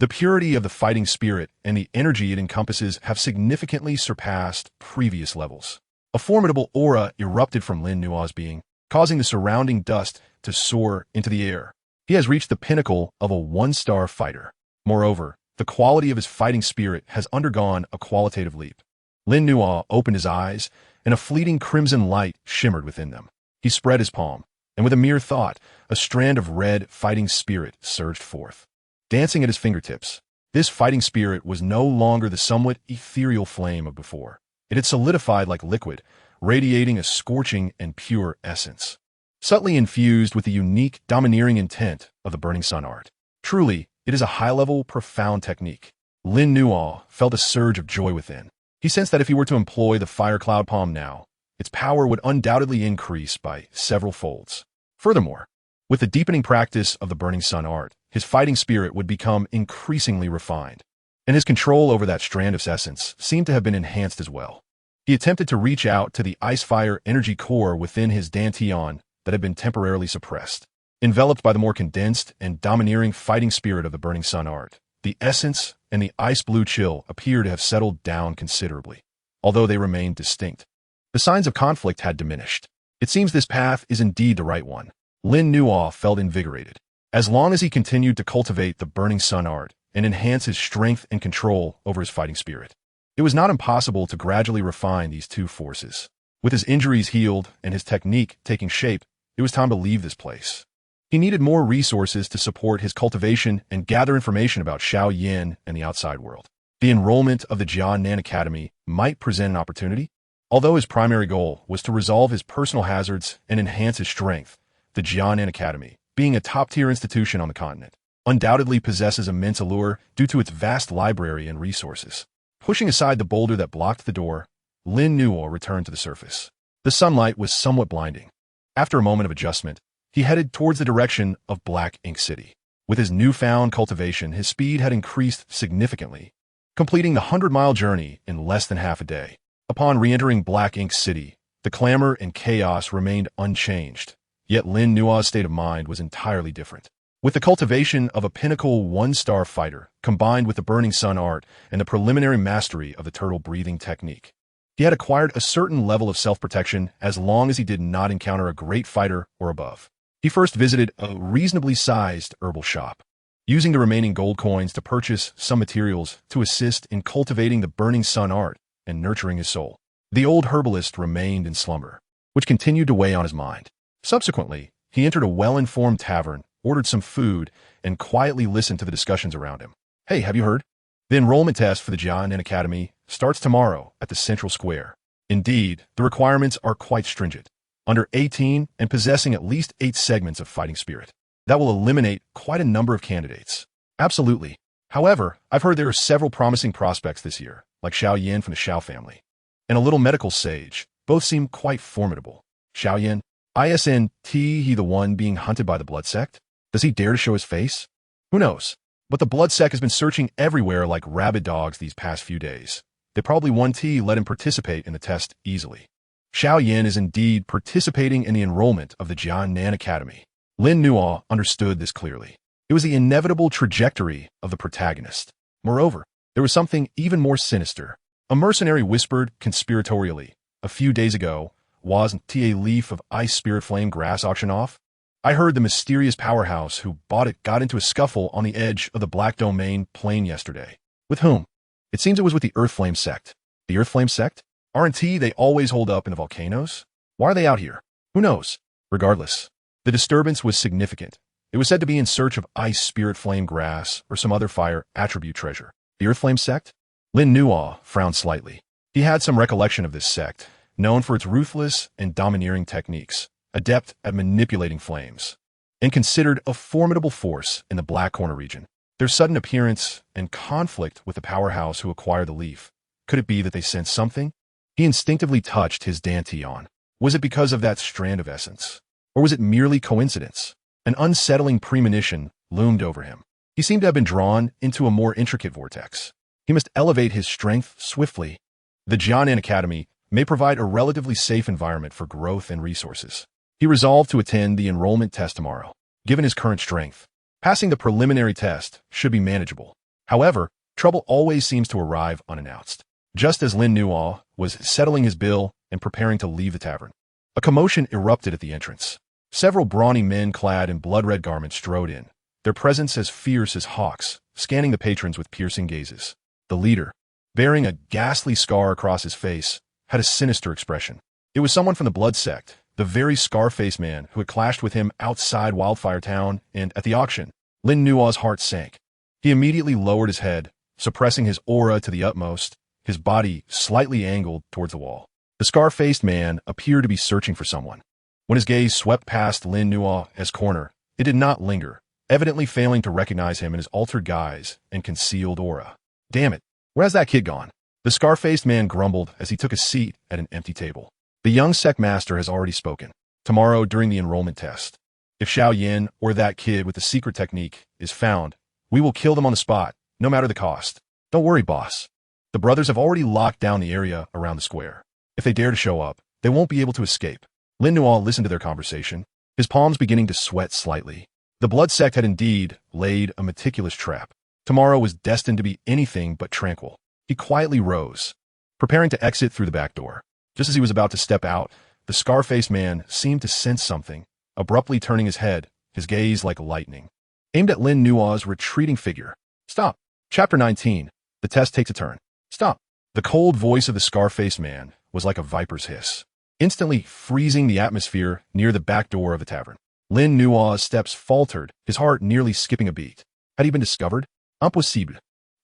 The purity of the fighting spirit and the energy it encompasses have significantly surpassed previous levels. A formidable aura erupted from Lin Nuo's being, causing the surrounding dust to soar into the air. He has reached the pinnacle of a one-star fighter. Moreover, the quality of his fighting spirit has undergone a qualitative leap. Lin Nuo opened his eyes, and a fleeting crimson light shimmered within them. He spread his palm, and with a mere thought, a strand of red fighting spirit surged forth. Dancing at his fingertips, this fighting spirit was no longer the somewhat ethereal flame of before. It had solidified like liquid, radiating a scorching and pure essence, subtly infused with the unique, domineering intent of the Burning Sun art. Truly, it is a high-level, profound technique. Lin Nuo felt a surge of joy within. He sensed that if he were to employ the Fire Cloud Palm now, its power would undoubtedly increase by several folds. Furthermore, with the deepening practice of the Burning Sun art, his fighting spirit would become increasingly refined, and his control over that strand of essence seemed to have been enhanced as well. He attempted to reach out to the ice-fire energy core within his dantian that had been temporarily suppressed. Enveloped by the more condensed and domineering fighting spirit of the Burning Sun art, the essence and the ice-blue chill appear to have settled down considerably, although they remained distinct. The signs of conflict had diminished. It seems this path is indeed the right one. Lin Nuo felt invigorated. As long as he continued to cultivate the Burning Sun art and enhance his strength and control over his fighting spirit, it was not impossible to gradually refine these two forces. With his injuries healed and his technique taking shape, it was time to leave this place. He needed more resources to support his cultivation and gather information about Shaoyin and the outside world. The enrollment of the Canaan Academy might present an opportunity. Although his primary goal was to resolve his personal hazards and enhance his strength, the Canaan Academy, being a top-tier institution on the continent, undoubtedly possesses immense allure due to its vast library and resources. Pushing aside the boulder that blocked the door, Lin Nuo returned to the surface. The sunlight was somewhat blinding. After a moment of adjustment, he headed towards the direction of Black Ink City. With his newfound cultivation, his speed had increased significantly, completing the 100-mile journey in less than half a day. Upon re-entering Black Ink City, the clamor and chaos remained unchanged, yet Lin Nuo's state of mind was entirely different. With the cultivation of a pinnacle one-star fighter, combined with the Burning Sun art and the preliminary mastery of the turtle-breathing technique, he had acquired a certain level of self-protection as long as he did not encounter a great fighter or above. He first visited a reasonably sized herbal shop, using the remaining gold coins to purchase some materials to assist in cultivating the Burning Sun art and nurturing his soul. The old herbalist remained in slumber, which continued to weigh on his mind. Subsequently, he entered a well-informed tavern, ordered some food, and quietly listened to the discussions around him. Hey, have you heard? The enrollment test for the Canaan Academy starts tomorrow at the Central Square. Indeed, the requirements are quite stringent. Under 18 and possessing at least 8 segments of fighting spirit. That will eliminate quite a number of candidates. Absolutely. However, I've heard there are several promising prospects this year, like Shaoyin from the Xiao family, and a little medical sage. Both seem quite formidable. Shaoyin, isn't he the one being hunted by the blood sect? Does he dare to show his face? Who knows? But the blood sect has been searching everywhere like rabid dogs these past few days. They probably let him participate in the test easily. Xiao Yin is indeed participating in the enrollment of the Canaan Academy. Lin Nuo understood this clearly. It was the inevitable trajectory of the protagonist. Moreover, there was something even more sinister. A mercenary whispered conspiratorially, "A few days ago, wasn't a leaf of ice spirit flame grass auction off? I heard the mysterious powerhouse who bought it got into a scuffle on the edge of the Black Domain plain yesterday. With whom? It seems it was with the Earth Flame sect." The Earth Flame sect? Aren't they always holed up in the volcanoes? Why are they out here? Who knows? Regardless, the disturbance was significant. It was said to be in search of ice spirit flame grass or some other fire attribute treasure. The Earth Flame sect? Lin Nuo frowned slightly. He had some recollection of this sect, known for its ruthless and domineering techniques, adept at manipulating flames, and considered a formidable force in the Black Corner region. Their sudden appearance and conflict with the powerhouse who acquired the leaf. Could it be that they sensed something? He instinctively touched his dantian. Was it because of that strand of essence? Or was it merely coincidence? An unsettling premonition loomed over him. He seemed to have been drawn into a more intricate vortex. He must elevate his strength swiftly. The Canaan Academy may provide a relatively safe environment for growth and resources. He resolved to attend the enrollment test tomorrow. Given his current strength, passing the preliminary test should be manageable. However, trouble always seems to arrive unannounced. Just as Lin Nuo was settling his bill and preparing to leave the tavern, a commotion erupted at the entrance. Several brawny men clad in blood-red garments strode in, their presence as fierce as hawks, scanning the patrons with piercing gazes. The leader, bearing a ghastly scar across his face, had a sinister expression. It was someone from the Blood Sect, the very scar-faced man who had clashed with him outside Wildfire Town and at the auction. Lin Nuo's heart sank. He immediately lowered his head, suppressing his aura to the utmost, his body slightly angled towards the wall. The scar-faced man appeared to be searching for someone. When his gaze swept past Lin Nuo's corner, it did not linger, evidently failing to recognize him in his altered guise and concealed aura. "Damn it, where's that kid gone?" The scar-faced man grumbled as he took a seat at an empty table. "The young sect master has already spoken. Tomorrow during the enrollment test. If Xiao Yin or that kid with the secret technique is found, we will kill them on the spot, no matter the cost. Don't worry, boss. The brothers have already locked down the area around the square. If they dare to show up, they won't be able to escape." Lin Nuo listened to their conversation, his palms beginning to sweat slightly. The Blood Sect had indeed laid a meticulous trap. Tomorrow was destined to be anything but tranquil. He quietly rose, preparing to exit through the back door. Just as he was about to step out, the scar-faced man seemed to sense something, abruptly turning his head, his gaze like lightning, aimed at Lin Nuo's retreating figure. "Stop." Chapter 19. The test takes a turn. "Stop." The cold voice of the scar-faced man was like a viper's hiss, instantly freezing the atmosphere near the back door of the tavern. Lin Nuo's steps faltered, his heart nearly skipping a beat. Had he been discovered? Impossible.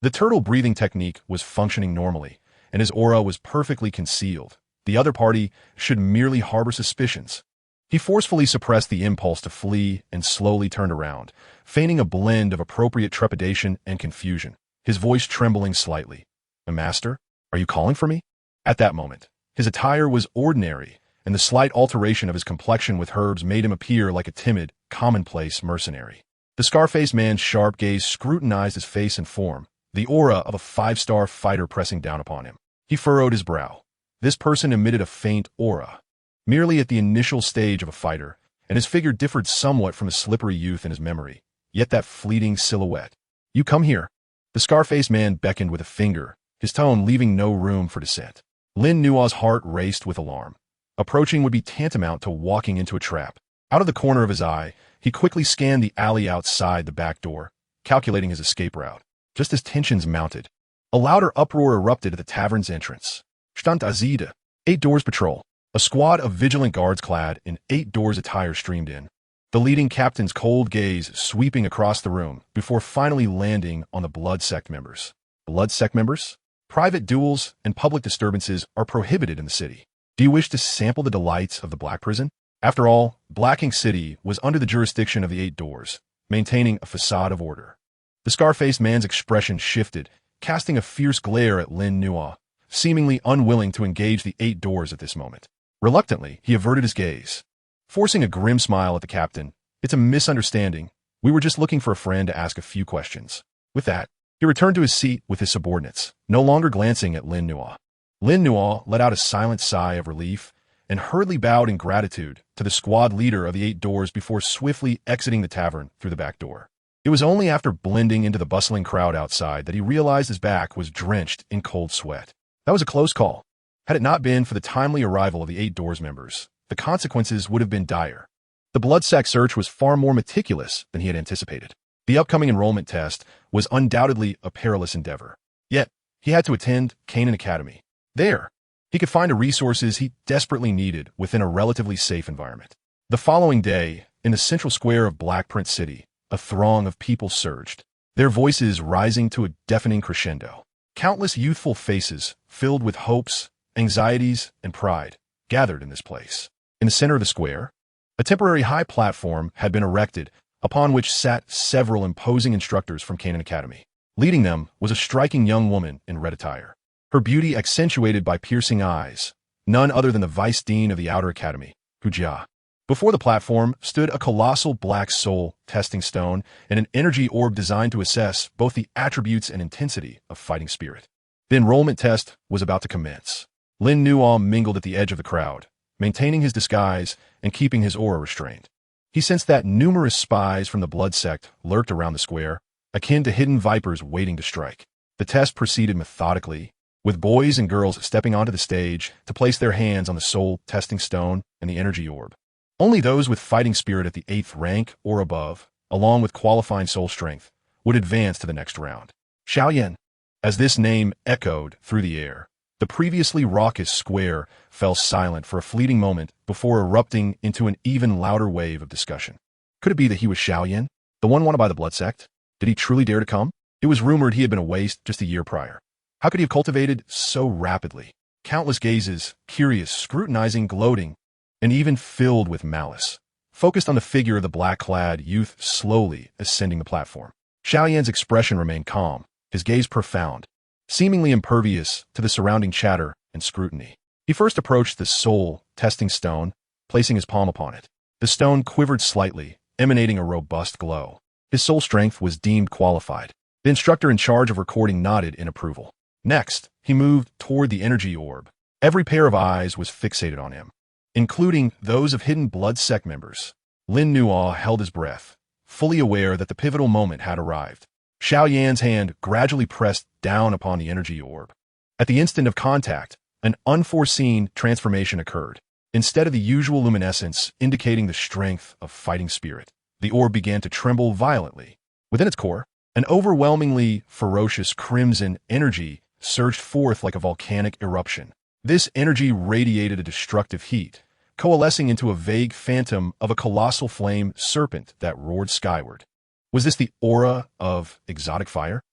The turtle breathing technique was functioning normally, and his aura was perfectly concealed. The other party should merely harbor suspicions. He forcefully suppressed the impulse to flee and slowly turned around, feigning a blend of appropriate trepidation and confusion, his voice trembling slightly. "Master, are you calling for me?" At that moment, his attire was ordinary, and the slight alteration of his complexion with herbs made him appear like a timid, commonplace mercenary. The scar-faced man's sharp gaze scrutinized his face and form, the aura of a five-star fighter pressing down upon him. He furrowed his brow. This person emitted a faint aura, merely at the initial stage of a fighter, and his figure differed somewhat from the slippery youth in his memory, yet that fleeting silhouette. "You come here." The scar-faced man beckoned with a finger, his tone leaving no room for dissent. Lin Nuo's heart raced with alarm. Approaching would be tantamount to walking into a trap. Out of the corner of his eye, he quickly scanned the alley outside the back door, calculating his escape route. Just as tensions mounted, a louder uproar erupted at the tavern's entrance. Stand Azida. 8 Doors Patrol. A squad of vigilant guards clad in 8 Doors attire streamed in, the leading captain's cold gaze sweeping across the room before finally landing on the Blood Sect members. Blood Sect members? Private duels and public disturbances are prohibited in the city. Do you wish to sample the delights of the Black Prison? After all, Blacking City was under the jurisdiction of the 8 Doors, maintaining a facade of order. The scar-faced man's expression shifted, casting a fierce glare at Lin Nuo, seemingly unwilling to engage the 8 Doors at this moment. Reluctantly, he averted his gaze, forcing a grim smile at the captain. "It's a misunderstanding. We were just looking for a friend to ask a few questions." With that, he returned to his seat with his subordinates, no longer glancing at Lin Nuo. Lin Nuo let out a silent sigh of relief and hurriedly bowed in gratitude to the squad leader of the 8 doors before swiftly exiting the tavern through the back door. It was only after blending into the bustling crowd outside that he realized his back was drenched in cold sweat. That was a close call. Had it not been for the timely arrival of the 8 doors members, the consequences would have been dire. The blood-sack search was far more meticulous than he had anticipated. The upcoming enrollment test was undoubtedly a perilous endeavor. Yet, he had to attend Canaan Academy. There, he could find the resources he desperately needed within a relatively safe environment. The following day, in the central square of Black Print City, a throng of people surged, their voices rising to a deafening crescendo. Countless youthful faces, filled with hopes, anxieties, and pride, gathered in this place. In the center of the square, a temporary high platform had been erected, upon which sat several imposing instructors from Canaan Academy. Leading them was a striking young woman in red attire, her beauty accentuated by piercing eyes, none other than the vice dean of the Outer Academy, Dou Qi. Before the platform stood a colossal black soul testing stone and an energy orb designed to assess both the attributes and intensity of fighting spirit. The enrollment test was about to commence. Lin Nuo mingled at the edge of the crowd, maintaining his disguise and keeping his aura restrained. He sensed that numerous spies from the blood sect lurked around the square, akin to hidden vipers waiting to strike. The test proceeded methodically, with boys and girls stepping onto the stage to place their hands on the soul testing stone and the energy orb. Only those with fighting spirit at the 8th rank or above, along with qualifying soul strength, would advance to the next round. Xiaoyan. As this name echoed through the air, the previously raucous square fell silent for a fleeting moment before erupting into an even louder wave of discussion. Could it be that he was Xiaoyan, the one wanted by the blood sect? Did he truly dare to come? It was rumored he had been a waste just a year prior. How could he have cultivated so rapidly? Countless gazes, curious, scrutinizing, gloating, and even filled with malice, focused on the figure of the black-clad youth slowly ascending the platform. Xiaoyan's expression remained calm, his gaze profound, seemingly impervious to the surrounding chatter and scrutiny. He first approached the soul-testing stone, placing his palm upon it. The stone quivered slightly, emanating a robust glow. His soul strength was deemed qualified. The instructor in charge of recording nodded in approval. Next, he moved toward the energy orb. Every pair of eyes was fixated on him, including those of hidden blood sect members. Lin Nuo held his breath, fully aware that the pivotal moment had arrived. Xiaoyan's hand gradually pressed down upon the energy orb. At the instant of contact, an unforeseen transformation occurred. Instead of the usual luminescence indicating the strength of fighting spirit, the orb began to tremble violently. Within its core, an overwhelmingly ferocious crimson energy surged forth like a volcanic eruption. This energy radiated a destructive heat, coalescing into a vague phantom of a colossal flame serpent that roared skyward. Was this the aura of exotic fire?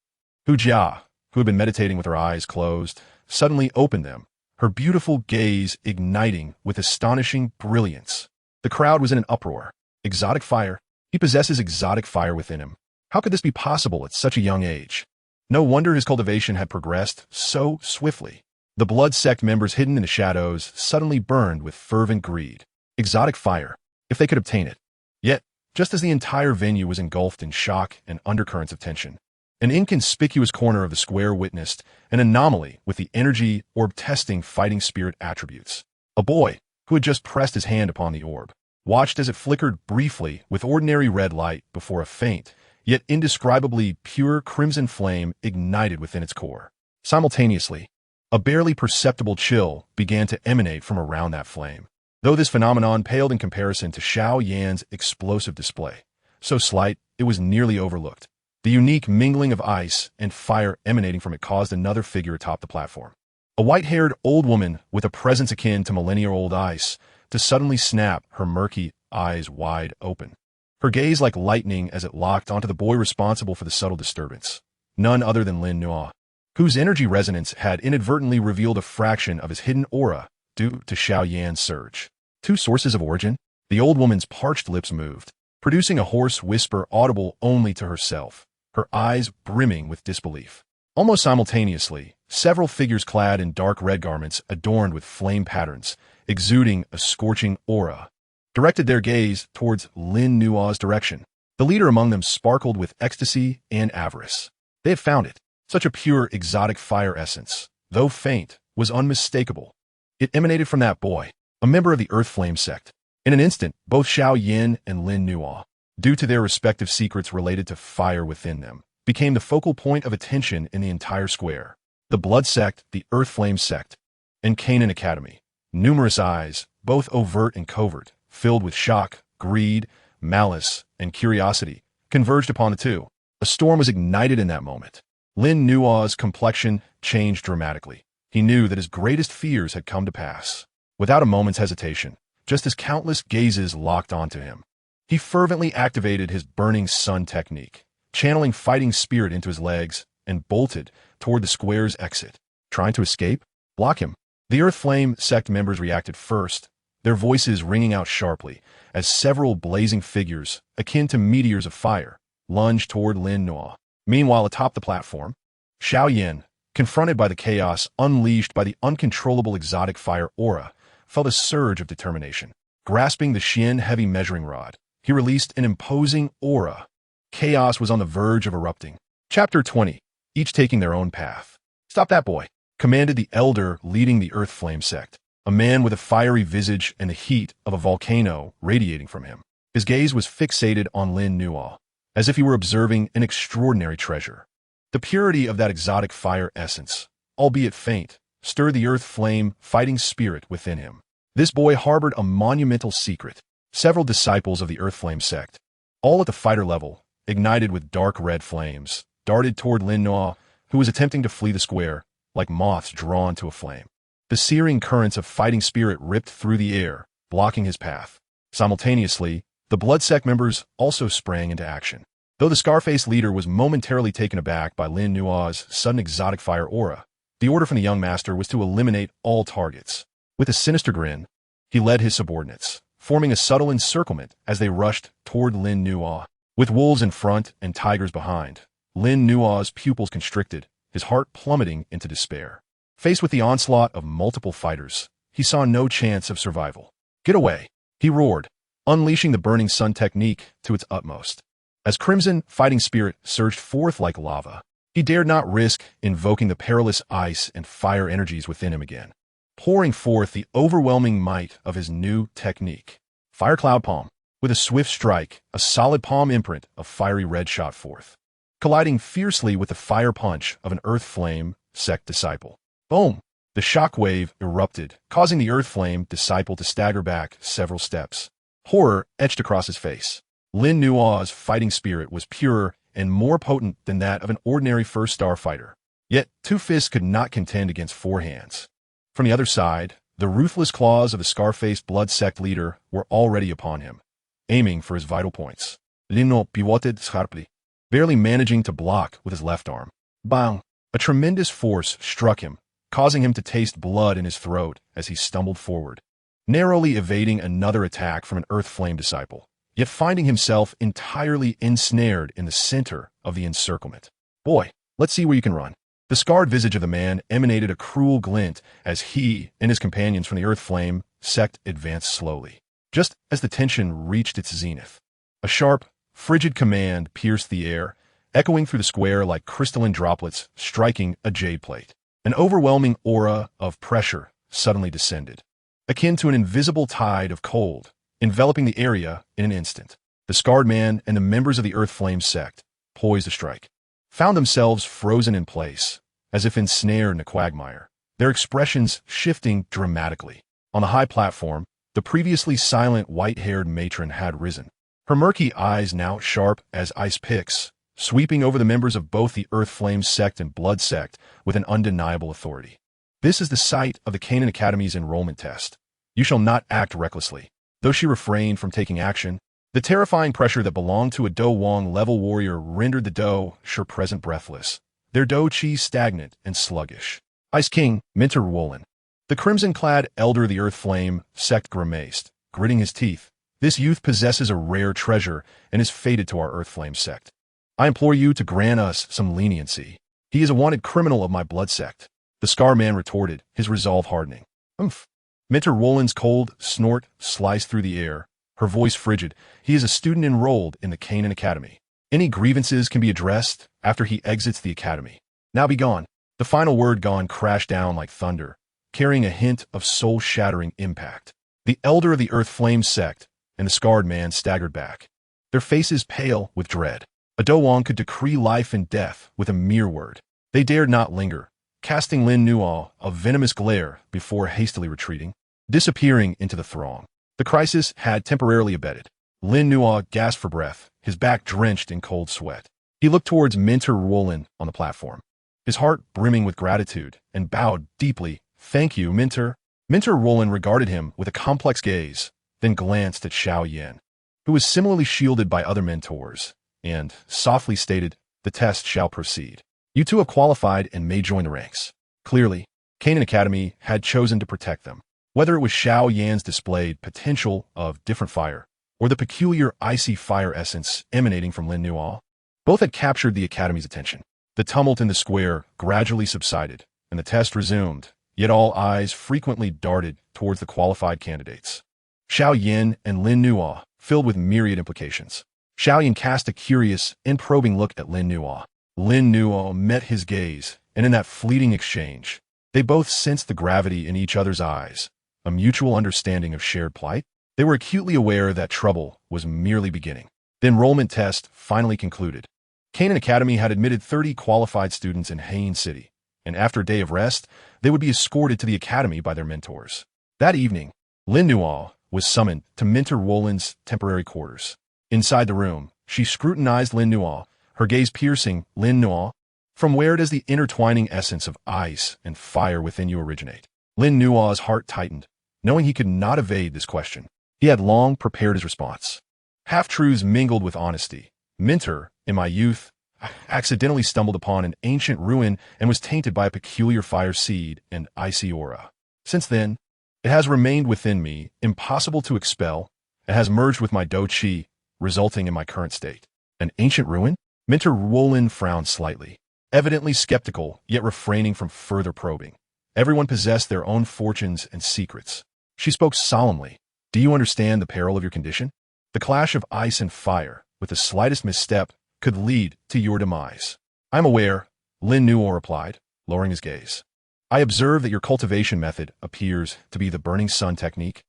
Dou Qi, who had been meditating with her eyes closed, suddenly opened them, her beautiful gaze igniting with astonishing brilliance. The crowd was in an uproar. Exotic fire? He possesses exotic fire within him. How could this be possible at such a young age? No wonder his cultivation had progressed so swiftly. The blood sect members hidden in the shadows suddenly burned with fervent greed. Exotic fire, if they could obtain it. Yet, just as the entire venue was engulfed in shock and undercurrents of tension, an inconspicuous corner of the square witnessed an anomaly with the energy orb testing fighting spirit attributes. A boy, who had just pressed his hand upon the orb, watched as it flickered briefly with ordinary red light before a faint, yet indescribably pure crimson flame ignited within its core. Simultaneously, a barely perceptible chill began to emanate from around that flame. Though this phenomenon paled in comparison to Xiaoyan's explosive display, so slight it was nearly overlooked. The unique mingling of ice and fire emanating from it caused another figure atop the platform. A white-haired old woman with a presence akin to millennial-old ice to suddenly snap her murky eyes wide open. Her gaze like lightning as it locked onto the boy responsible for the subtle disturbance, none other than Lin Nuo, whose energy resonance had inadvertently revealed a fraction of his hidden aura due to Xiaoyan's surge. Two sources of origin? The old woman's parched lips moved, producing a hoarse whisper audible only to herself, her eyes brimming with disbelief. Almost simultaneously, several figures clad in dark red garments adorned with flame patterns, exuding a scorching aura, directed their gaze towards Lin Nuo's direction. The leader among them sparkled with ecstasy and avarice. They had found it. Such a pure, exotic fire essence, though faint, was unmistakable. It emanated from that boy. a member of the Earth Flame sect. In an instant, both Xiao Yin and Lin Nuo, due to their respective secrets related to fire within them, became the focal point of attention in the entire square. The Blood Sect, the Earth Flame sect, and Canaan Academy. Numerous eyes, both overt and covert, filled with shock, greed, malice, and curiosity, converged upon the two. A storm was ignited in that moment. Lin Nuo's complexion changed dramatically. He knew that his greatest fears had come to pass. Without a moment's hesitation, just as countless gazes locked onto him, he fervently activated his burning sun technique, channeling fighting spirit into his legs, and bolted toward the square's exit. Trying to escape? Block him. The Earth Flame sect members reacted first, their voices ringing out sharply as several blazing figures, akin to meteors of fire, lunged toward Lin Nuo. Meanwhile, atop the platform, Xiao Yin, confronted by the chaos unleashed by the uncontrollable exotic fire aura, felt a surge of determination. Grasping the Xian heavy measuring rod, he released an imposing aura. Chaos was on the verge of erupting. Chapter 20. Each taking their own path. Stop that boy, commanded the elder leading the Earth Flame sect, a man with a fiery visage and the heat of a volcano radiating from him. His gaze was fixated on Lin Nuo, as if he were observing an extraordinary treasure. The purity of that exotic fire essence, albeit faint, stirred the Earth Flame fighting spirit within him. This boy harbored a monumental secret. Several disciples of the Earth Flame sect, all at the fighter level, ignited with dark red flames, darted toward Lin Nuo, who was attempting to flee the square, like moths drawn to a flame. The searing currents of fighting spirit ripped through the air, blocking his path. Simultaneously, the Blood Sect members also sprang into action. Though the Scarface leader was momentarily taken aback by Lin Nuo's sudden exotic fire aura, the order from the young master was to eliminate all targets. With a sinister grin, he led his subordinates, forming a subtle encirclement as they rushed toward Lin Nuo. With wolves in front and tigers behind, Lin Nuo's pupils constricted, his heart plummeting into despair. Faced with the onslaught of multiple fighters, he saw no chance of survival. Get away, he roared, unleashing the burning sun technique to its utmost. As crimson fighting spirit surged forth like lava, he dared not risk invoking the perilous ice and fire energies within him again, pouring forth the overwhelming might of his new technique. Fire Cloud Palm. With a swift strike, a solid palm imprint of fiery red shot forth, colliding fiercely with the fire punch of an Earth Flame sect disciple. Boom! The shockwave erupted, causing the Earth Flame disciple to stagger back several steps. Horror etched across his face. Lin Nuo's fighting spirit was purer and more potent than that of an ordinary first-star fighter. Yet, two fists could not contend against four hands. From the other side, the ruthless claws of the Scarface Blood Sect leader were already upon him, aiming for his vital points. Lin Nuo pivoted sharply, barely managing to block with his left arm. Bang! A tremendous force struck him, causing him to taste blood in his throat as he stumbled forward, narrowly evading another attack from an Earth Flame disciple, yet finding himself entirely ensnared in the center of the encirclement. Boy, let's see where you can run. The scarred visage of the man emanated a cruel glint as he and his companions from the Earth Flame sect advanced slowly. Just as the tension reached its zenith, a sharp, frigid command pierced the air, echoing through the square like crystalline droplets striking a jade plate. An overwhelming aura of pressure suddenly descended, akin to an invisible tide of cold, enveloping the area in an instant. The scarred man and the members of the Earth Flame sect, poised to strike, found themselves frozen in place, as if ensnared in a quagmire, their expressions shifting dramatically. On the high platform, the previously silent white-haired matron had risen, her murky eyes now sharp as ice picks, sweeping over the members of both the Earth Flame sect and Blood Sect with an undeniable authority. This is the site of the Canaan Academy's enrollment test. You shall not act recklessly. Though she refrained from taking action, the terrifying pressure that belonged to a Dou Wang level warrior rendered the Dou sure present breathless, their Dou Qi stagnant and sluggish. Ice King, Mentor Wolin. The crimson-clad elder of the Earth Flame sect grimaced, gritting his teeth. This youth possesses a rare treasure and is fated to our Earth Flame sect. I implore you to grant us some leniency. He is a wanted criminal of my blood sect. The Scar Man retorted, his resolve hardening. Umph. Mentor Wolin's cold snort sliced through the air, her voice frigid. He is a student enrolled in the Canaan Academy. Any grievances can be addressed after he exits the academy. Now be gone. The final word gone crashed down like thunder, carrying a hint of soul-shattering impact. The elder of the Earth Flame sect and the scarred man staggered back, their faces pale with dread. A Dou could decree life and death with a mere word. They dared not linger, casting Lin Nuo a venomous glare before hastily retreating, disappearing into the throng. The crisis had temporarily abated. Lin Nuo gasped for breath, his back drenched in cold sweat. He looked towards Minter Roland on the platform, his heart brimming with gratitude, and bowed deeply. "Thank you, Minter." Minter Roland regarded him with a complex gaze, then glanced at Xiao Yan, who was similarly shielded by other mentors, and softly stated, "The test shall proceed. You two have qualified and may join the ranks." Clearly, Canaan Academy had chosen to protect them. Whether it was Xiao Yan's displayed potential of different fire, or the peculiar icy fire essence emanating from Lin Nuo, both had captured the Academy's attention. The tumult in the square gradually subsided, and the test resumed, yet all eyes frequently darted towards the qualified candidates. Xiao Yan and Lin Nuo, filled with myriad implications. Xiao Yan cast a curious and probing look at Lin Nuo. Lin Nuo met his gaze, and in that fleeting exchange, they both sensed the gravity in each other's eyes, a mutual understanding of shared plight. They were acutely aware that trouble was merely beginning. The enrollment test finally concluded. Canaan Academy had admitted 30 qualified students in Hain City, and after a day of rest, they would be escorted to the academy by their mentors. That evening, Lin Nuo was summoned to Minter Roland's temporary quarters. Inside the room, she scrutinized Lin Nuo, her gaze piercing. "Lin Nuo, from where does the intertwining essence of ice and fire within you originate?" Lin Nuo's heart tightened, knowing he could not evade this question. He had long prepared his response. Half-truths mingled with honesty. "Minter, in my youth, I accidentally stumbled upon an ancient ruin and was tainted by a peculiar fire seed and icy aura. Since then, it has remained within me, impossible to expel, and has merged with my Dou Qi, resulting in my current state." "An ancient ruin?" Minter Roland frowned slightly, evidently skeptical, yet refraining from further probing. Everyone possessed their own fortunes and secrets. She spoke solemnly. "Do you understand the peril of your condition? The clash of ice and fire, with the slightest misstep, could lead to your demise." "I'm aware," Lin Nuo replied, lowering his gaze. "I observe that your cultivation method appears to be the burning sun technique."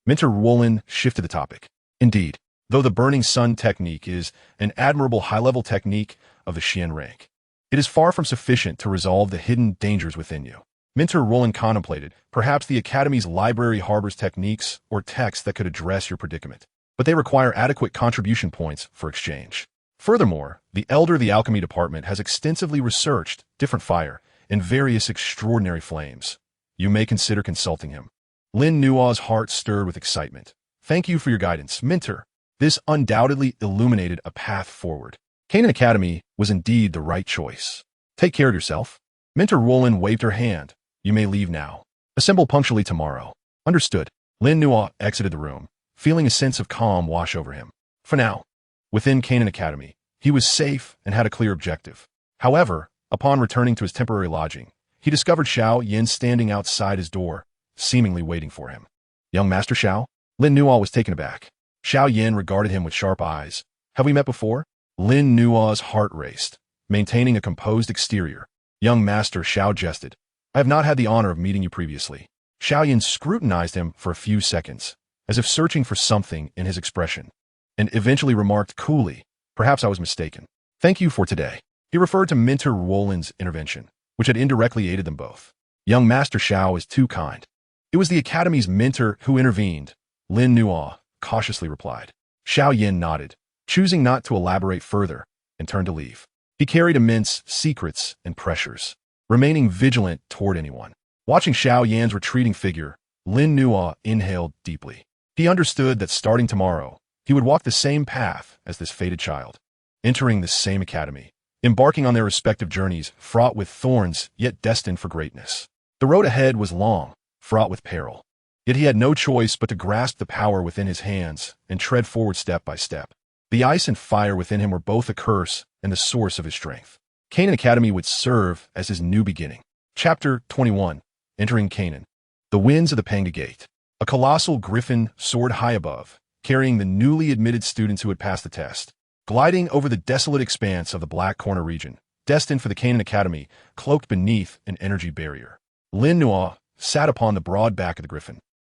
Minter Roland shifted the topic. "Indeed, though the burning sun technique is an admirable high-level technique of the Xian rank, it is far from sufficient to resolve the hidden dangers within you." Minter Roland contemplated, "Perhaps the Academy's library harbors techniques or texts that could address your predicament, but they require adequate contribution points for exchange. Furthermore, the elder of the alchemy department has extensively researched different fire in various extraordinary flames. You may consider consulting him." Lin Nuo's heart stirred with excitement. "Thank you for your guidance, Minter." This undoubtedly illuminated a path forward. Canaan Academy was indeed the right choice. "Take care of yourself." Minter Roland waved her hand. "You may leave now. Assemble punctually tomorrow." "Understood." Lin Nuo exited the room, feeling a sense of calm wash over him. For now, within Canaan Academy, he was safe and had a clear objective. However, upon returning to his temporary lodging, he discovered Xiao Yan standing outside his door, seemingly waiting for him. "Young Master Xiao?" Lin Nuo was taken aback. Xiao Yan regarded him with sharp eyes. "Have we met before?" Lin Nuo's heart raced, maintaining a composed exterior. "Young Master," Xiao jested, "I have not had the honor of meeting you previously." Xiao Yan scrutinized him for a few seconds, as if searching for something in his expression, and eventually remarked coolly, "Perhaps I was mistaken. Thank you for today." He referred to Minter Roland's intervention, which had indirectly aided them both. "Young Master Xiao is too kind." "It was the Academy's mentor who intervened," Lin Nuo cautiously replied. Xiao Yan nodded, choosing not to elaborate further, and turned to leave. He carried immense secrets and pressures, remaining vigilant toward anyone. Watching Xiao Yan's retreating figure, Lin Nuo inhaled deeply. He understood that starting tomorrow, he would walk the same path as this fated child, entering the same academy, embarking on their respective journeys fraught with thorns yet destined for greatness. The road ahead was long, fraught with peril. Yet he had no choice but to grasp the power within his hands and tread forward step by step. The ice and fire within him were both a curse and the source of his strength. Canaan Academy would serve as his new beginning. Chapter 21. Entering Canaan. The winds of the Panga Gate. A colossal griffin soared high above, carrying the newly admitted students who had passed the test. Gliding over the desolate expanse of the Black Corner region, destined for the Canaan Academy, cloaked beneath an energy barrier. Lin Nuo sat upon the broad back of the griffin,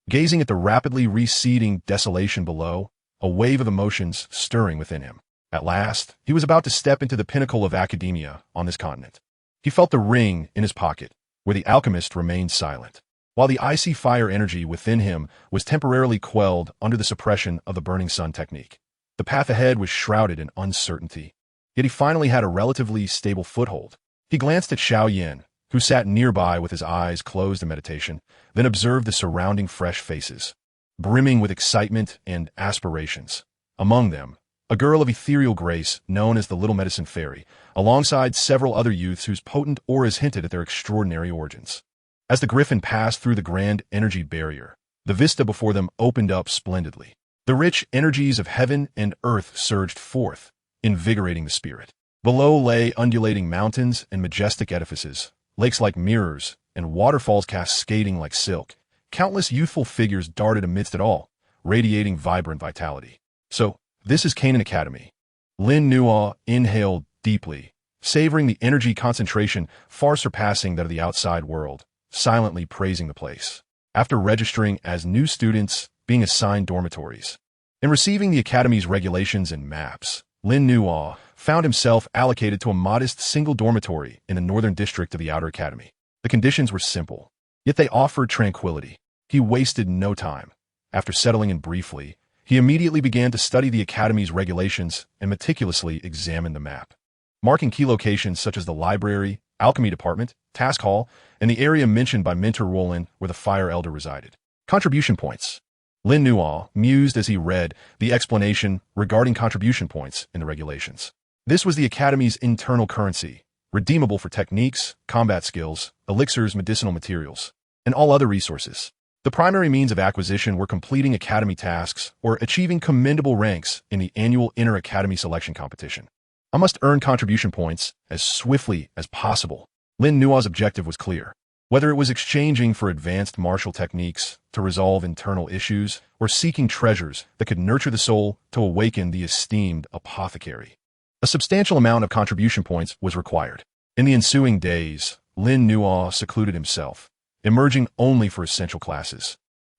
Gazing at the rapidly receding desolation below, a wave of emotions stirring within him. At last, he was about to step into the pinnacle of academia on this continent. He felt the ring in his pocket, where the alchemist remained silent. While the icy fire energy within him was temporarily quelled under the suppression of the burning sun technique, the path ahead was shrouded in uncertainty. Yet he finally had a relatively stable foothold. He glanced at Xiao Yin, who sat nearby with his eyes closed in meditation, then observed the surrounding fresh faces, brimming with excitement and aspirations. Among them, a girl of ethereal grace known as the Little Medicine Fairy, alongside several other youths whose potent auras hinted at their extraordinary origins. As the griffin passed through the grand energy barrier, the vista before them opened up splendidly. The rich energies of heaven and earth surged forth, invigorating the spirit. Below lay undulating mountains and majestic edifices, lakes like mirrors, and waterfalls cascading like silk. Countless youthful figures darted amidst it all, radiating vibrant vitality. So, this is Canaan Academy. Lin Nuo inhaled deeply, savoring the energy concentration far surpassing that of the outside world, silently praising the place. After registering as new students, being assigned dormitories, and receiving the Academy's regulations and maps, Lin Nuo found himself allocated to a modest single dormitory in the northern district of the Outer Academy. The conditions were simple, yet they offered tranquility. He wasted no time. After settling in briefly, he immediately began to study the Academy's regulations and meticulously examine the map, marking key locations such as the library, alchemy department, task hall, and the area mentioned by Mentor Roland where the Fire Elder resided. Contribution points. Lin Nuo mused as he read the explanation regarding contribution points in the regulations. This was the Academy's internal currency, redeemable for techniques, combat skills, elixirs, medicinal materials, and all other resources. The primary means of acquisition were completing Academy tasks or achieving commendable ranks in the annual Inter-Academy selection competition. I must earn contribution points as swiftly as possible. Lin Nuo's objective was clear. Whether it was exchanging for advanced martial techniques to resolve internal issues or seeking treasures that could nurture the soul to awaken the esteemed apothecary. A substantial amount of contribution points was required. In the ensuing days, Lin Nuo secluded himself, emerging only for essential classes,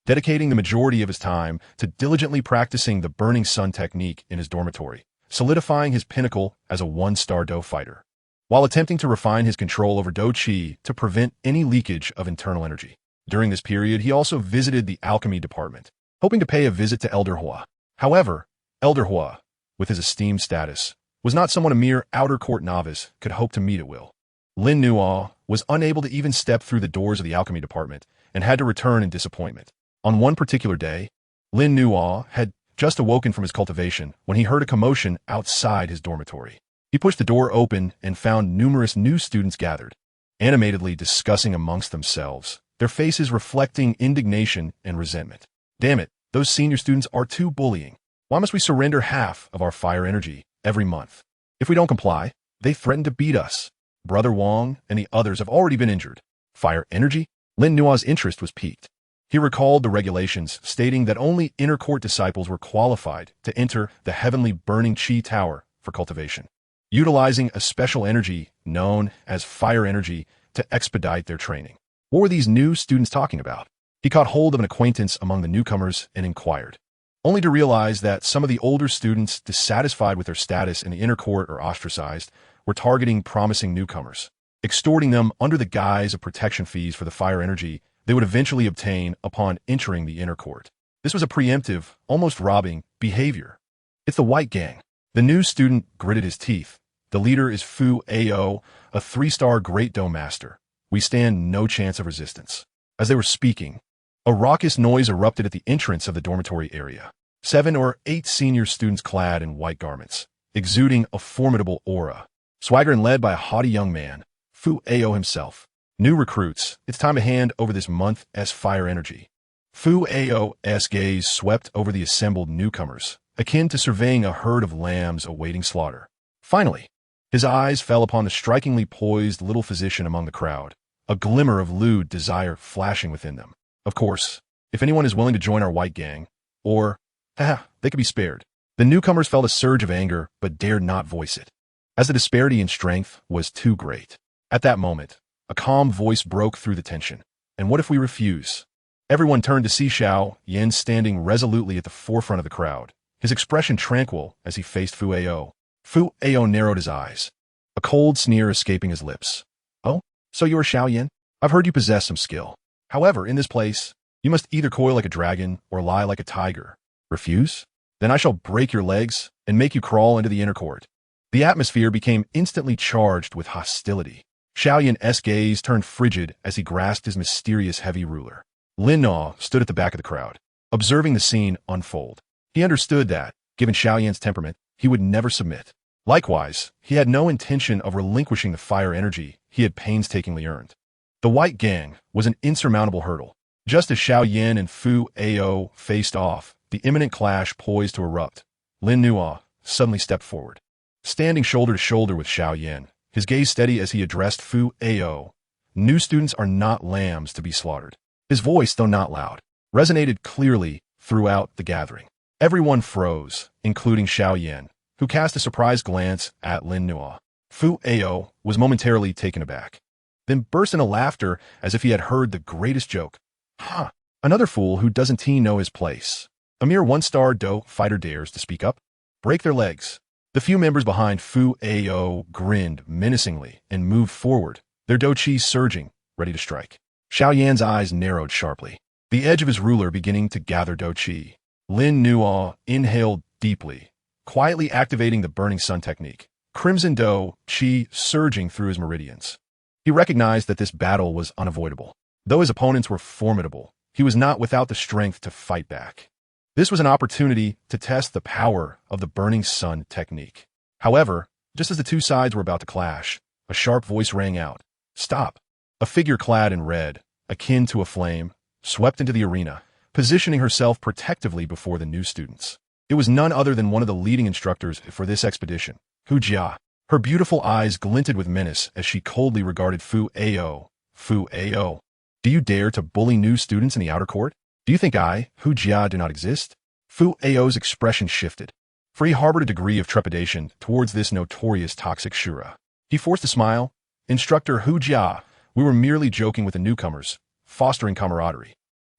dedicating the majority of his time to diligently practicing the burning sun technique in his dormitory, solidifying his pinnacle as a one-star Dou fighter, while attempting to refine his control over Dou Qi to prevent any leakage of internal energy. During this period, he also visited the alchemy department, hoping to pay a visit to Elder Hua. However, Elder Hua, with his esteemed status, was not someone a mere outer court novice could hope to meet at will. Lin Nuo was unable to even step through the doors of the alchemy department and had to return in disappointment. On one particular day, Lin Nuo had just awoken from his cultivation when he heard a commotion outside his dormitory. He pushed the door open and found numerous new students gathered, animatedly discussing amongst themselves, their faces reflecting indignation and resentment. Damn it, those senior students are too bullying. Why must we surrender half of our fire energy every month? If we don't comply, they threaten to beat us. Brother Wang and the others have already been injured. Fire energy? Lin Nuo's interest was piqued. He recalled the regulations stating that only inner court disciples were qualified to enter the heavenly burning Qi Tower for cultivation, utilizing a special energy known as fire energy to expedite their training. What were these new students talking about? He caught hold of an acquaintance among the newcomers and inquired, only to realize that some of the older students, dissatisfied with their status in the inner court or ostracized, were targeting promising newcomers, extorting them under the guise of protection fees for the fire energy they would eventually obtain upon entering the inner court. This was a preemptive, almost robbing, behavior. It's the White Gang. The new student gritted his teeth. The leader is Fu Ao, a 3-star Great Dou Master. We stand no chance of resistance. As they were speaking, a raucous noise erupted at the entrance of the dormitory area. 7 or 8 senior students clad in white garments, exuding a formidable aura. Swagger and led by a haughty young man, Fu Ao himself. New recruits, it's time to hand over this month's fire energy. Fu Ao's gaze swept over the assembled newcomers, akin to surveying a herd of lambs awaiting slaughter. Finally, his eyes fell upon the strikingly poised little physician among the crowd, a glimmer of lewd desire flashing within them. Of course, if anyone is willing to join our White Gang, or, they could be spared. The newcomers felt a surge of anger but dared not voice it, as the disparity in strength was too great. At that moment, a calm voice broke through the tension. And what if we refuse? Everyone turned to see Xiao Yan standing resolutely at the forefront of the crowd, his expression tranquil as he faced Fu Ao. Fu Ao narrowed his eyes, a cold sneer escaping his lips. "Oh, so you are Xiao Yan? I've heard you possess some skill. However, in this place, you must either coil like a dragon or lie like a tiger. Refuse? Then I shall break your legs and make you crawl into the inner court." The atmosphere became instantly charged with hostility. Xiao Yan's gaze turned frigid as he grasped his mysterious heavy ruler. Lin Na stood at the back of the crowd, observing the scene unfold. He understood that, given Xiao Yan's temperament, he would never submit. Likewise, he had no intention of relinquishing the fire energy he had painstakingly earned. The White Gang was an insurmountable hurdle. Just as Xiao Yan and Fu Ao faced off, the imminent clash poised to erupt, Lin Na suddenly stepped forward. Standing shoulder to shoulder with Xiao Yan, his gaze steady as he addressed Fu Ao, "New students are not lambs to be slaughtered." His voice, though not loud, resonated clearly throughout the gathering. Everyone froze, including Xiao Yan, who cast a surprised glance at Lin Na. Fu Ao was momentarily taken aback, then burst into laughter as if he had heard the greatest joke. "Huh, another fool who doesn't know his place. A mere one-star Dou fighter dares to speak up? Break their legs." The few members behind Fu Ao grinned menacingly and moved forward, their Dou Qi surging, ready to strike. Xiao Yan's eyes narrowed sharply, the edge of his ruler beginning to gather Dou Qi. Lin Na inhaled deeply, quietly activating the burning sun technique, crimson Dou Qi surging through his meridians. He recognized that this battle was unavoidable. Though his opponents were formidable, he was not without the strength to fight back. This was an opportunity to test the power of the burning sun technique. However, just as the two sides were about to clash, a sharp voice rang out. "Stop!" A figure clad in red, akin to a flame, swept into the arena, positioning herself protectively before the new students. It was none other than one of the leading instructors for this expedition, Hu Jia. Her beautiful eyes glinted with menace as she coldly regarded Fu Ao. "Fu Ao, do you dare to bully new students in the outer court? Do you think I, Hu Jia, do not exist?" Fu Ao's expression shifted, for he harbored a degree of trepidation towards this notorious toxic Shura. He forced a smile. "Instructor Hu Jia, we were merely joking with the newcomers, fostering camaraderie."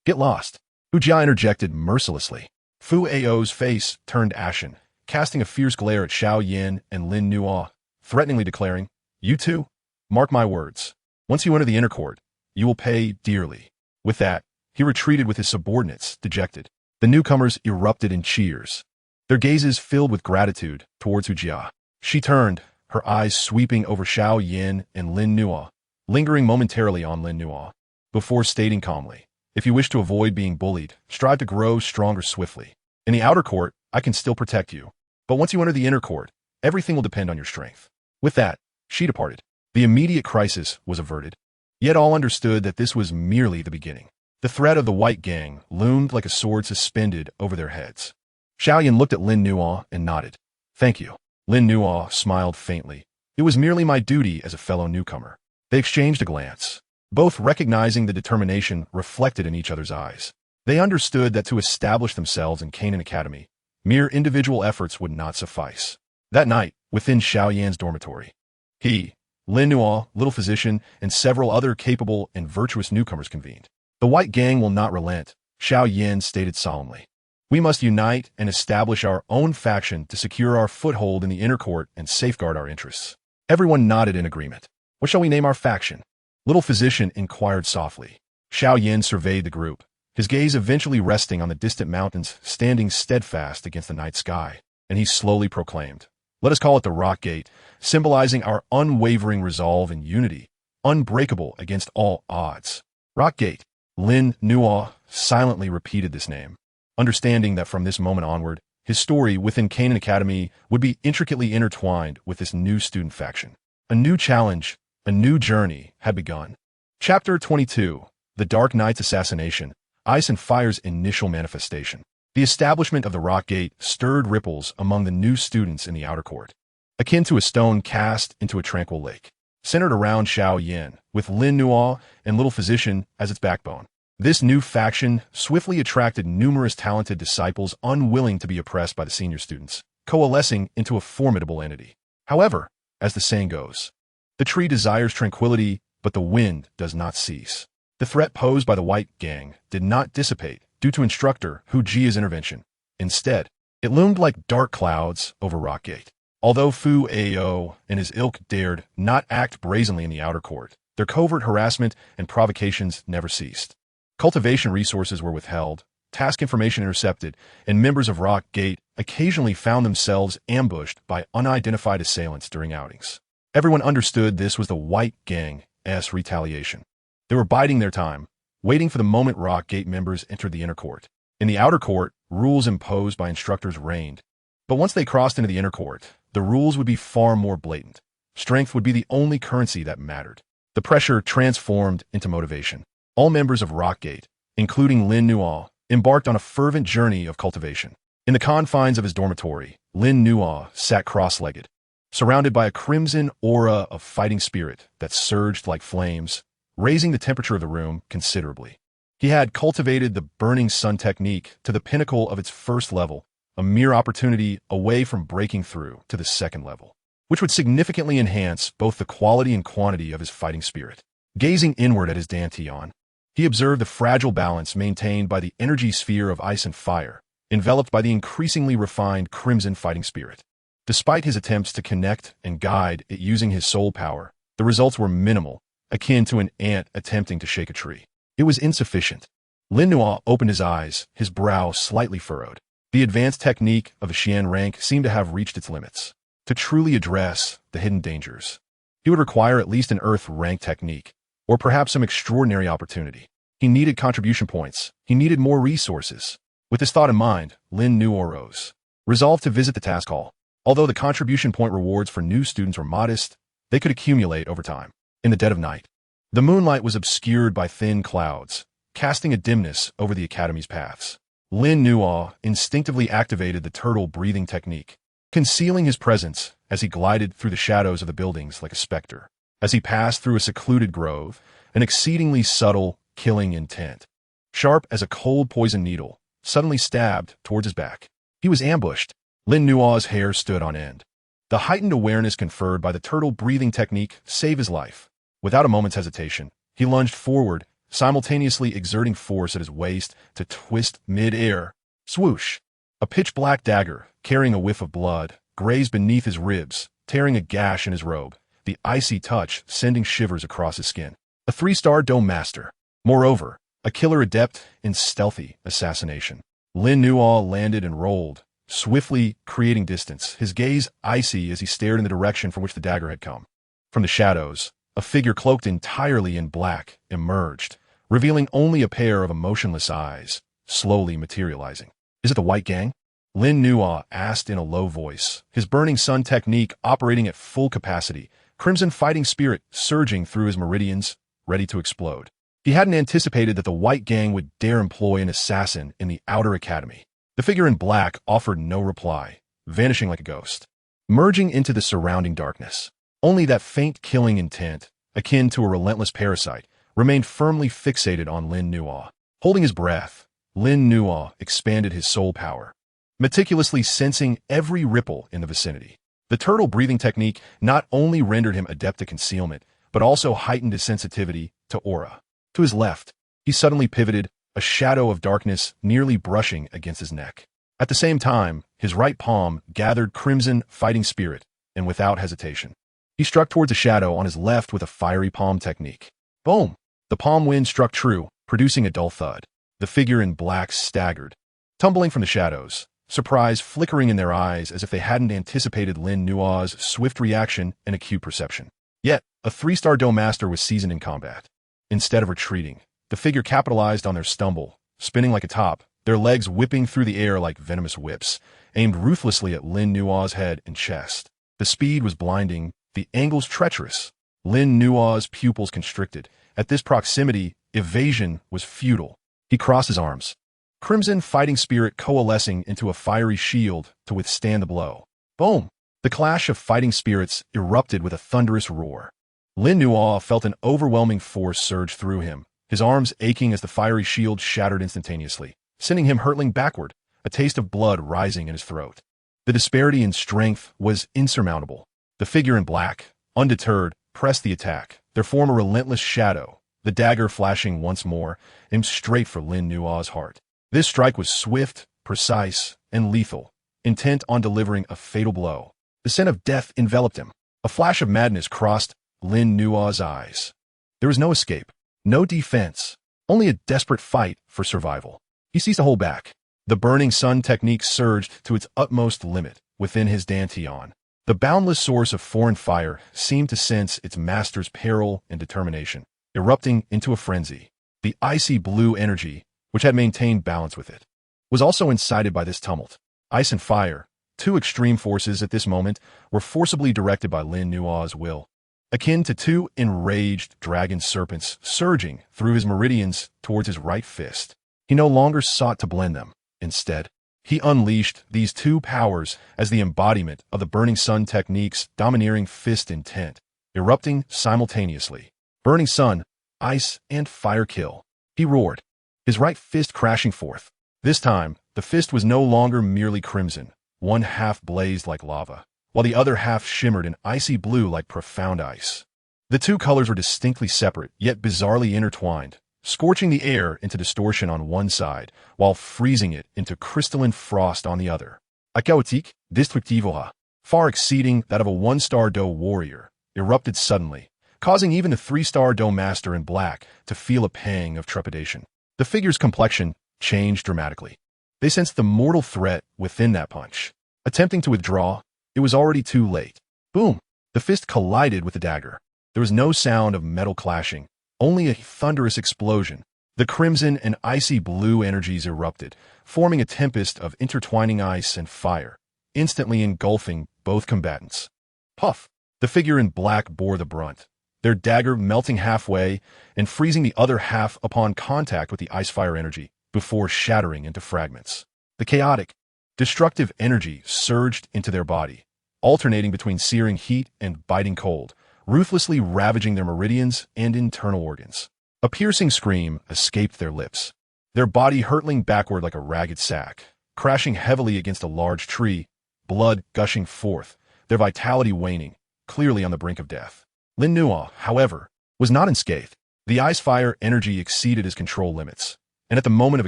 "Get lost," Hu Jia interjected mercilessly. Fu Ao's face turned ashen, casting a fierce glare at Xiao Yan and Lin Na, threateningly declaring, "You two, mark my words. Once you enter the inner court, you will pay dearly." With that, he retreated with his subordinates, dejected. The newcomers erupted in cheers, their gazes filled with gratitude towards Hu Jia. She turned, her eyes sweeping over Xiao Yan and Lin Na, lingering momentarily on Lin Na, before stating calmly, "If you wish to avoid being bullied, strive to grow stronger swiftly. In the outer court, I can still protect you. But once you enter the inner court, everything will depend on your strength." With that, she departed. The immediate crisis was averted. Yet all understood that this was merely the beginning. The threat of the White Gang loomed like a sword suspended over their heads. Xiao Yan looked at Lin Na and nodded. "Thank you." Lin Na smiled faintly. "It was merely my duty as a fellow newcomer." They exchanged a glance, both recognizing the determination reflected in each other's eyes. They understood that to establish themselves in Canaan Academy, mere individual efforts would not suffice. That night, within Xiao Yan's dormitory, he, Lin Na, Little Physician, and several other capable and virtuous newcomers convened. "The White Gang will not relent," Xiao Yan stated solemnly. "We must unite and establish our own faction to secure our foothold in the inner court and safeguard our interests." Everyone nodded in agreement. "What shall we name our faction?" Little Physician inquired softly. Xiao Yan surveyed the group, his gaze eventually resting on the distant mountains standing steadfast against the night sky, and he slowly proclaimed, "Let us call it the Rock Gate, symbolizing our unwavering resolve and unity, unbreakable against all odds." Rock Gate. Lin Na silently repeated this name, understanding that from this moment onward, his story within Canaan Academy would be intricately intertwined with this new student faction. A new challenge, a new journey had begun. Chapter 22. The Dark Knight's Assassination, Ice and Fire's Initial Manifestation. The establishment of the Rock Gate stirred ripples among the new students in the outer court, akin to a stone cast into a tranquil lake, centered around Xiao Yan, with Lin Na and Little Physician as its backbone. This new faction swiftly attracted numerous talented disciples unwilling to be oppressed by the senior students, coalescing into a formidable entity. However, as the saying goes, the tree desires tranquility, but the wind does not cease. The threat posed by the White Gang did not dissipate due to instructor Hu Jia's intervention. Instead, it loomed like dark clouds over Rockgate. Although Fu Ao and his ilk dared not act brazenly in the outer court, their covert harassment and provocations never ceased. Cultivation resources were withheld, task information intercepted, and members of Rockgate occasionally found themselves ambushed by unidentified assailants during outings. Everyone understood this was the White Gang's retaliation. They were biding their time, waiting for the moment Rockgate members entered the inner court. In the outer court, rules imposed by instructors reigned. But once they crossed into the inner court, the rules would be far more blatant. Strength would be the only currency that mattered. The pressure transformed into motivation. All members of Rockgate, including Lin Nuo, embarked on a fervent journey of cultivation. In the confines of his dormitory, Lin Nuo sat cross-legged, surrounded by a crimson aura of fighting spirit that surged like flames, raising the temperature of the room considerably. He had cultivated the burning sun technique to the pinnacle of its first level, a mere opportunity away from breaking through to the second level, which would significantly enhance both the quality and quantity of his fighting spirit. Gazing inward at his dantian, he observed the fragile balance maintained by the energy sphere of ice and fire, enveloped by the increasingly refined crimson fighting spirit. Despite his attempts to connect and guide it using his soul power, the results were minimal, akin to an ant attempting to shake a tree. It was insufficient. Lin Nuo opened his eyes, his brow slightly furrowed. The advanced technique of a Xian rank seemed to have reached its limits. To truly address the hidden dangers, he would require at least an Earth rank technique, or perhaps some extraordinary opportunity. He needed contribution points. He needed more resources. With this thought in mind, Lin Nuo rose, resolved to visit the task hall. Although the contribution point rewards for new students were modest, they could accumulate over time. In the dead of night, the moonlight was obscured by thin clouds, casting a dimness over the academy's paths. Lin Nuo instinctively activated the turtle breathing technique, concealing his presence as he glided through the shadows of the buildings like a specter. As he passed through a secluded grove, an exceedingly subtle, killing intent, sharp as a cold poison needle, suddenly stabbed towards his back. He was ambushed. Lin Nuo's hair stood on end. The heightened awareness conferred by the turtle breathing technique saved his life. Without a moment's hesitation, he lunged forward, simultaneously exerting force at his waist to twist mid-air. Swoosh! A pitch-black dagger, carrying a whiff of blood, grazed beneath his ribs, tearing a gash in his robe, the icy touch sending shivers across his skin. A 3-star dome master. Moreover, a killer adept in stealthy assassination. Lin Nuo landed and rolled, swiftly creating distance, his gaze icy as he stared in the direction from which the dagger had come. From the shadows, a figure cloaked entirely in black emerged, revealing only a pair of emotionless eyes, slowly materializing. Is it the White Gang? Lin Nuo asked in a low voice, his burning sun technique operating at full capacity, crimson fighting spirit surging through his meridians, ready to explode. He hadn't anticipated that the White Gang would dare employ an assassin in the outer academy. The figure in black offered no reply, vanishing like a ghost, merging into the surrounding darkness. Only that faint killing intent, akin to a relentless parasite, remained firmly fixated on Lin Nuo. Holding his breath, Lin Nuo expanded his soul power, meticulously sensing every ripple in the vicinity. The turtle breathing technique not only rendered him adept at concealment, but also heightened his sensitivity to aura. To his left, he suddenly pivoted, a shadow of darkness nearly brushing against his neck. At the same time, his right palm gathered crimson fighting spirit, and without hesitation, he struck towards a shadow on his left with a fiery palm technique. Boom! The palm wind struck true, producing a dull thud. The figure in black staggered, tumbling from the shadows, surprise flickering in their eyes as if they hadn't anticipated Lin Nuo's swift reaction and acute perception. Yet, a 3-star dome master was seasoned in combat. Instead of retreating, the figure capitalized on their stumble, spinning like a top, their legs whipping through the air like venomous whips, aimed ruthlessly at Lin Nuo's head and chest. The speed was blinding, the angles treacherous. Lin Nuo's pupils constricted. At this proximity, evasion was futile. He crossed his arms, crimson fighting spirit coalescing into a fiery shield to withstand the blow. Boom! The clash of fighting spirits erupted with a thunderous roar. Lin Nuo felt an overwhelming force surge through him, his arms aching as the fiery shield shattered instantaneously, sending him hurtling backward, a taste of blood rising in his throat. The disparity in strength was insurmountable. The figure in black, undeterred, pressed the attack, their form a relentless shadow, the dagger flashing once more, aimed straight for Lin Nua's heart. This strike was swift, precise, and lethal, intent on delivering a fatal blow. The scent of death enveloped him. A flash of madness crossed Lin Nua's eyes. There was no escape, no defense, only a desperate fight for survival. He ceased to hold back. The burning sun technique surged to its utmost limit within his dantian. The boundless source of foreign fire seemed to sense its master's peril and determination, erupting into a frenzy. The icy blue energy, which had maintained balance with it, was also incited by this tumult. Ice and fire, two extreme forces at this moment, were forcibly directed by Lin Nua's will, akin to two enraged dragon serpents surging through his meridians towards his right fist. He no longer sought to blend them. Instead, he unleashed these two powers as the embodiment of the burning sun technique's domineering fist intent, erupting simultaneously. Burning sun, ice, and fire kill. He roared, his right fist crashing forth. This time, the fist was no longer merely crimson. One half blazed like lava, while the other half shimmered in icy blue like profound ice. The two colors were distinctly separate, yet bizarrely intertwined, scorching the air into distortion on one side, while freezing it into crystalline frost on the other. A chaotique, destructivo, far exceeding that of a one-star Dou warrior, erupted suddenly, causing even the three-star Dou master in black to feel a pang of trepidation. The figure's complexion changed dramatically. They sensed the mortal threat within that punch. Attempting to withdraw, it was already too late. Boom! The fist collided with the dagger. There was no sound of metal clashing, only a thunderous explosion. The crimson and icy blue energies erupted, forming a tempest of intertwining ice and fire, instantly engulfing both combatants. Puff! The figure in black bore the brunt, their dagger melting halfway and freezing the other half upon contact with the ice-fire energy before shattering into fragments. The chaotic, destructive energy surged into their body, alternating between searing heat and biting cold, ruthlessly ravaging their meridians and internal organs. A piercing scream escaped their lips, their body hurtling backward like a ragged sack, crashing heavily against a large tree, blood gushing forth, their vitality waning, clearly on the brink of death. Lin Nua, however, was not unscathed. The ice-fire energy exceeded his control limits, and at the moment of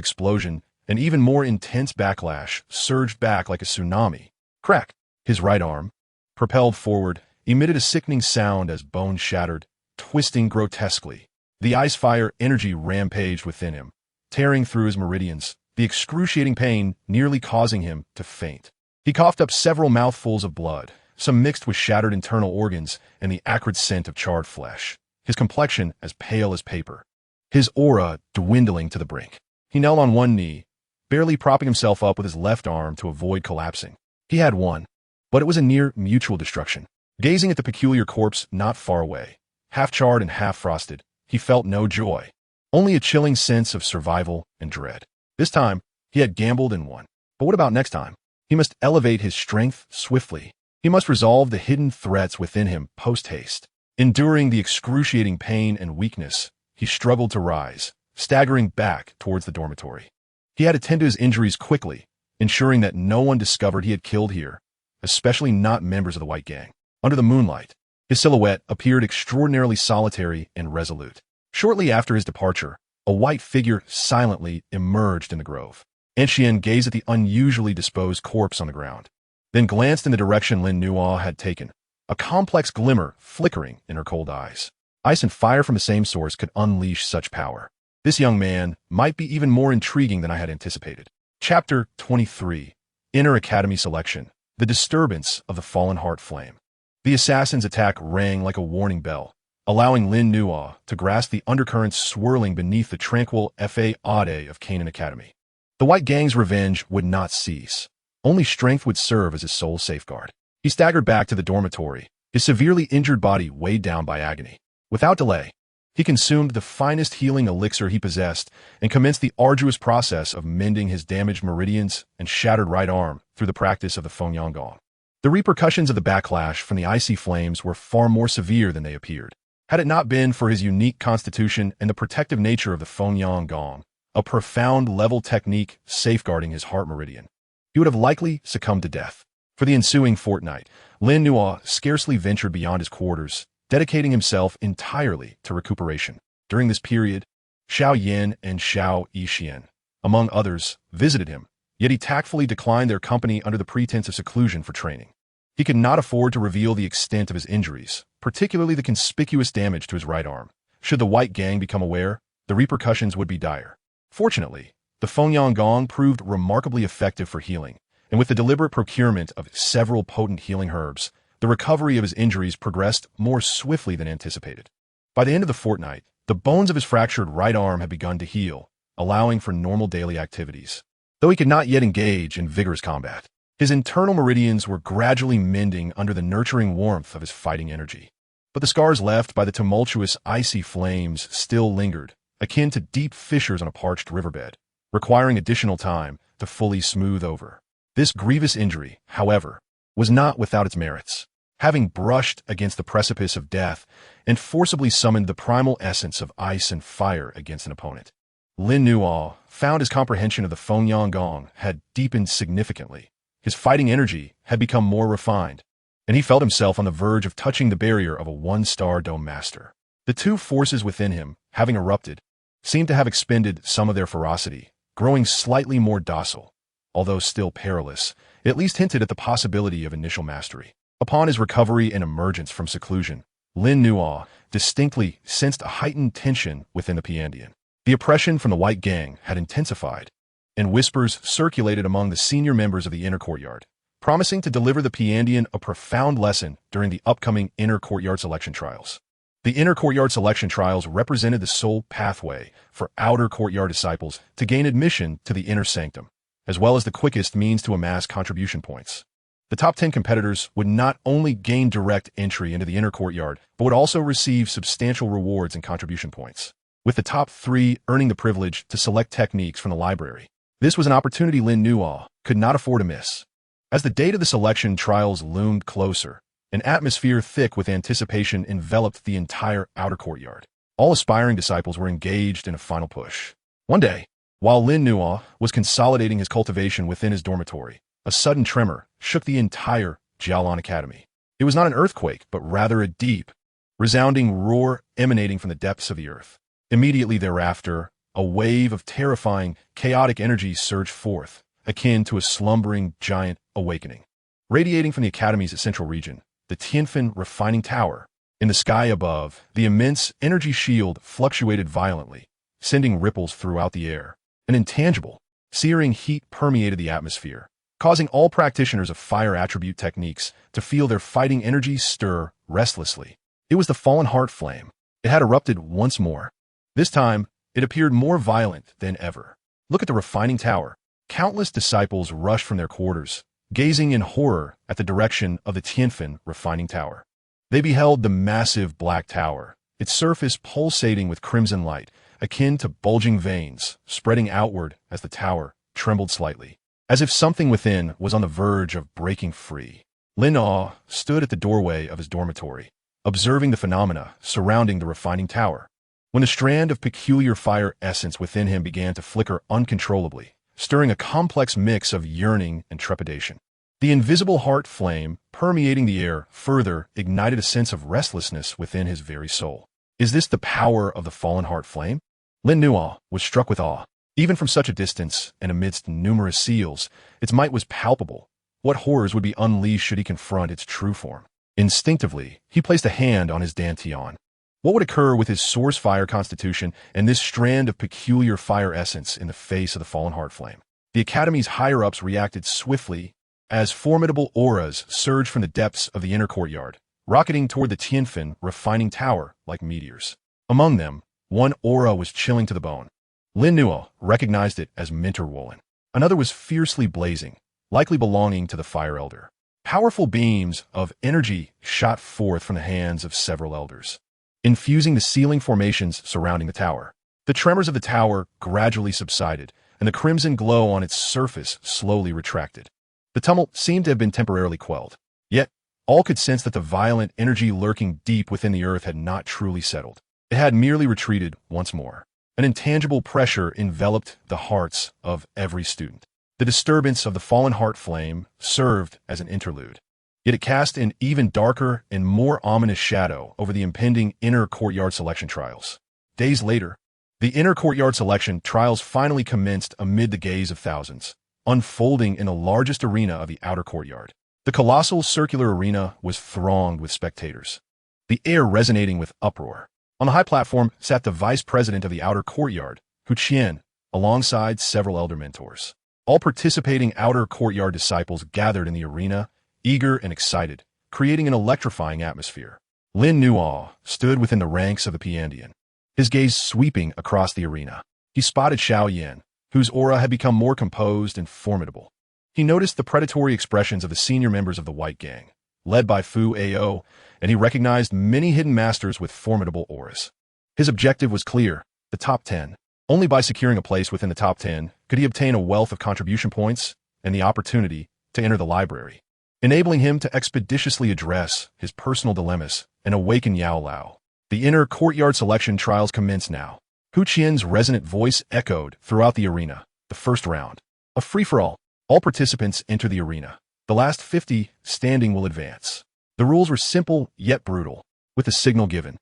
explosion, an even more intense backlash surged back like a tsunami. Crack! His right arm, propelled forward, emitted a sickening sound as bone shattered, twisting grotesquely. The ice-fire energy rampaged within him, tearing through his meridians, the excruciating pain nearly causing him to faint. He coughed up several mouthfuls of blood, some mixed with shattered internal organs and the acrid scent of charred flesh, his complexion as pale as paper, his aura dwindling to the brink. He knelt on one knee, barely propping himself up with his left arm to avoid collapsing. He had won, but it was a near mutual destruction. Gazing at the peculiar corpse not far away, half charred and half frosted, he felt no joy, only a chilling sense of survival and dread. This time, he had gambled and won. But what about next time? He must elevate his strength swiftly. He must resolve the hidden threats within him post-haste. Enduring the excruciating pain and weakness, he struggled to rise, staggering back towards the dormitory. He had to tend to his injuries quickly, ensuring that no one discovered he had killed here, especially not members of the White Gang. Under the moonlight, his silhouette appeared extraordinarily solitary and resolute. Shortly after his departure, a white figure silently emerged in the grove. Ancien gazed at the unusually disposed corpse on the ground, then glanced in the direction Lin Nua had taken, a complex glimmer flickering in her cold eyes. Ice and fire from the same source could unleash such power. This young man might be even more intriguing than I had anticipated. Chapter 23. Inner Academy Selection. The Disturbance of the Fallen Heart Flame. The assassin's attack rang like a warning bell, allowing Lin Nua to grasp the undercurrents swirling beneath the tranquil Fade of Canaan Academy. The White Gang's revenge would not cease. Only strength would serve as his sole safeguard. He staggered back to the dormitory, his severely injured body weighed down by agony. Without delay, he consumed the finest healing elixir he possessed and commenced the arduous process of mending his damaged meridians and shattered right arm through the practice of the Fengyang Gong. The repercussions of the backlash from the icy flames were far more severe than they appeared. Had it not been for his unique constitution and the protective nature of the Fengyang Gong, a profound level technique safeguarding his heart meridian, he would have likely succumbed to death. For the ensuing fortnight, Lin Nua scarcely ventured beyond his quarters, dedicating himself entirely to recuperation. During this period, Xiao Yin and Xiao Yixian, among others, visited him, yet he tactfully declined their company under the pretense of seclusion for training. He could not afford to reveal the extent of his injuries, particularly the conspicuous damage to his right arm. Should the White Gang become aware, the repercussions would be dire. Fortunately, the Fengyang Gong proved remarkably effective for healing, and with the deliberate procurement of several potent healing herbs, the recovery of his injuries progressed more swiftly than anticipated. By the end of the fortnight, the bones of his fractured right arm had begun to heal, allowing for normal daily activities. Though he could not yet engage in vigorous combat, his internal meridians were gradually mending under the nurturing warmth of his fighting energy. But the scars left by the tumultuous icy flames still lingered, akin to deep fissures on a parched riverbed, requiring additional time to fully smooth over. This grievous injury, however, was not without its merits. Having brushed against the precipice of death and forcibly summoned the primal essence of ice and fire against an opponent, Lin Nuo found his comprehension of the Fengyang Gong had deepened significantly. His fighting energy had become more refined, and he felt himself on the verge of touching the barrier of a one-star dome master. The two forces within him, having erupted, seemed to have expended some of their ferocity, growing slightly more docile. Although still perilous, it at least hinted at the possibility of initial mastery. Upon his recovery and emergence from seclusion, Lin Nuo distinctly sensed a heightened tension within the Piandian. The oppression from the White Gang had intensified, and whispers circulated among the senior members of the inner courtyard, promising to deliver the Piandian a profound lesson during the upcoming inner courtyard selection trials. The inner courtyard selection trials represented the sole pathway for outer courtyard disciples to gain admission to the inner sanctum, as well as the quickest means to amass contribution points. The top 10 competitors would not only gain direct entry into the inner courtyard, but would also receive substantial rewards and contribution points, with the top 3 earning the privilege to select techniques from the library. This was an opportunity Lin Nuo could not afford to miss. As the date of the selection trials loomed closer, an atmosphere thick with anticipation enveloped the entire outer courtyard. All aspiring disciples were engaged in a final push. One day, while Lin Nuo was consolidating his cultivation within his dormitory, a sudden tremor shook the entire Canaan Academy. It was not an earthquake, but rather a deep, resounding roar emanating from the depths of the earth. Immediately thereafter, a wave of terrifying, chaotic energy surged forth, akin to a slumbering giant awakening. Radiating from the Academy's central region, the Tianfen refining tower, in the sky above, the immense energy shield fluctuated violently, sending ripples throughout the air. An intangible, searing heat permeated the atmosphere, causing all practitioners of fire attribute techniques to feel their fighting energy stir restlessly. It was the fallen heart flame. It had erupted once more. This time, it appeared more violent than ever. Look at the refining tower. Countless disciples rushed from their quarters, gazing in horror at the direction of the Tianfen refining tower. They beheld the massive black tower, its surface pulsating with crimson light, akin to bulging veins, spreading outward as the tower trembled slightly, as if something within was on the verge of breaking free. Lin Nuo stood at the doorway of his dormitory, observing the phenomena surrounding the refining tower, when a strand of peculiar fire essence within him began to flicker uncontrollably, stirring a complex mix of yearning and trepidation. The invisible heart flame, permeating the air, further ignited a sense of restlessness within his very soul. Is this the power of the fallen heart flame? Lin Nuo was struck with awe. Even from such a distance, and amidst numerous seals, its might was palpable. What horrors would be unleashed should he confront its true form? Instinctively, he placed a hand on his dantian. What would occur with his source fire constitution and this strand of peculiar fire essence in the face of the fallen heart flame? The Academy's higher-ups reacted swiftly as formidable auras surged from the depths of the inner courtyard, rocketing toward the Tianfen refining tower like meteors. Among them, one aura was chilling to the bone. Lin Nuo recognized it as Minterwollen. Another was fiercely blazing, likely belonging to the Fire Elder. Powerful beams of energy shot forth from the hands of several elders, infusing the ceiling formations surrounding the tower. The tremors of the tower gradually subsided, and the crimson glow on its surface slowly retracted. The tumult seemed to have been temporarily quelled. Yet, all could sense that the violent energy lurking deep within the earth had not truly settled. It had merely retreated once more. An intangible pressure enveloped the hearts of every student. The disturbance of the fallen heart flame served as an interlude. Yet it cast an even darker and more ominous shadow over the impending inner courtyard selection trials. Days later, the inner courtyard selection trials finally commenced amid the gaze of thousands, unfolding in the largest arena of the outer courtyard. The colossal circular arena was thronged with spectators, the air resonating with uproar. On the high platform sat the vice president of the outer courtyard, Hu Qian, alongside several elder mentors. All participating outer courtyard disciples gathered in the arena, eager and excited, creating an electrifying atmosphere. Lin Nuo stood within the ranks of the Piandian, his gaze sweeping across the arena. He spotted Xiao Yan, whose aura had become more composed and formidable. He noticed the predatory expressions of the senior members of the White Gang, led by Fu Ao, and he recognized many hidden masters with formidable auras. His objective was clear, the top 10. Only by securing a place within the top 10 could he obtain a wealth of contribution points and the opportunity to enter the library, enabling him to expeditiously address his personal dilemmas and awaken Yao Lao. The inner courtyard selection trials commence now. Hu Qian's resonant voice echoed throughout the arena. The first round. A free-for-all. All participants enter the arena. The last 50 standing will advance. The rules were simple yet brutal. With a signal given,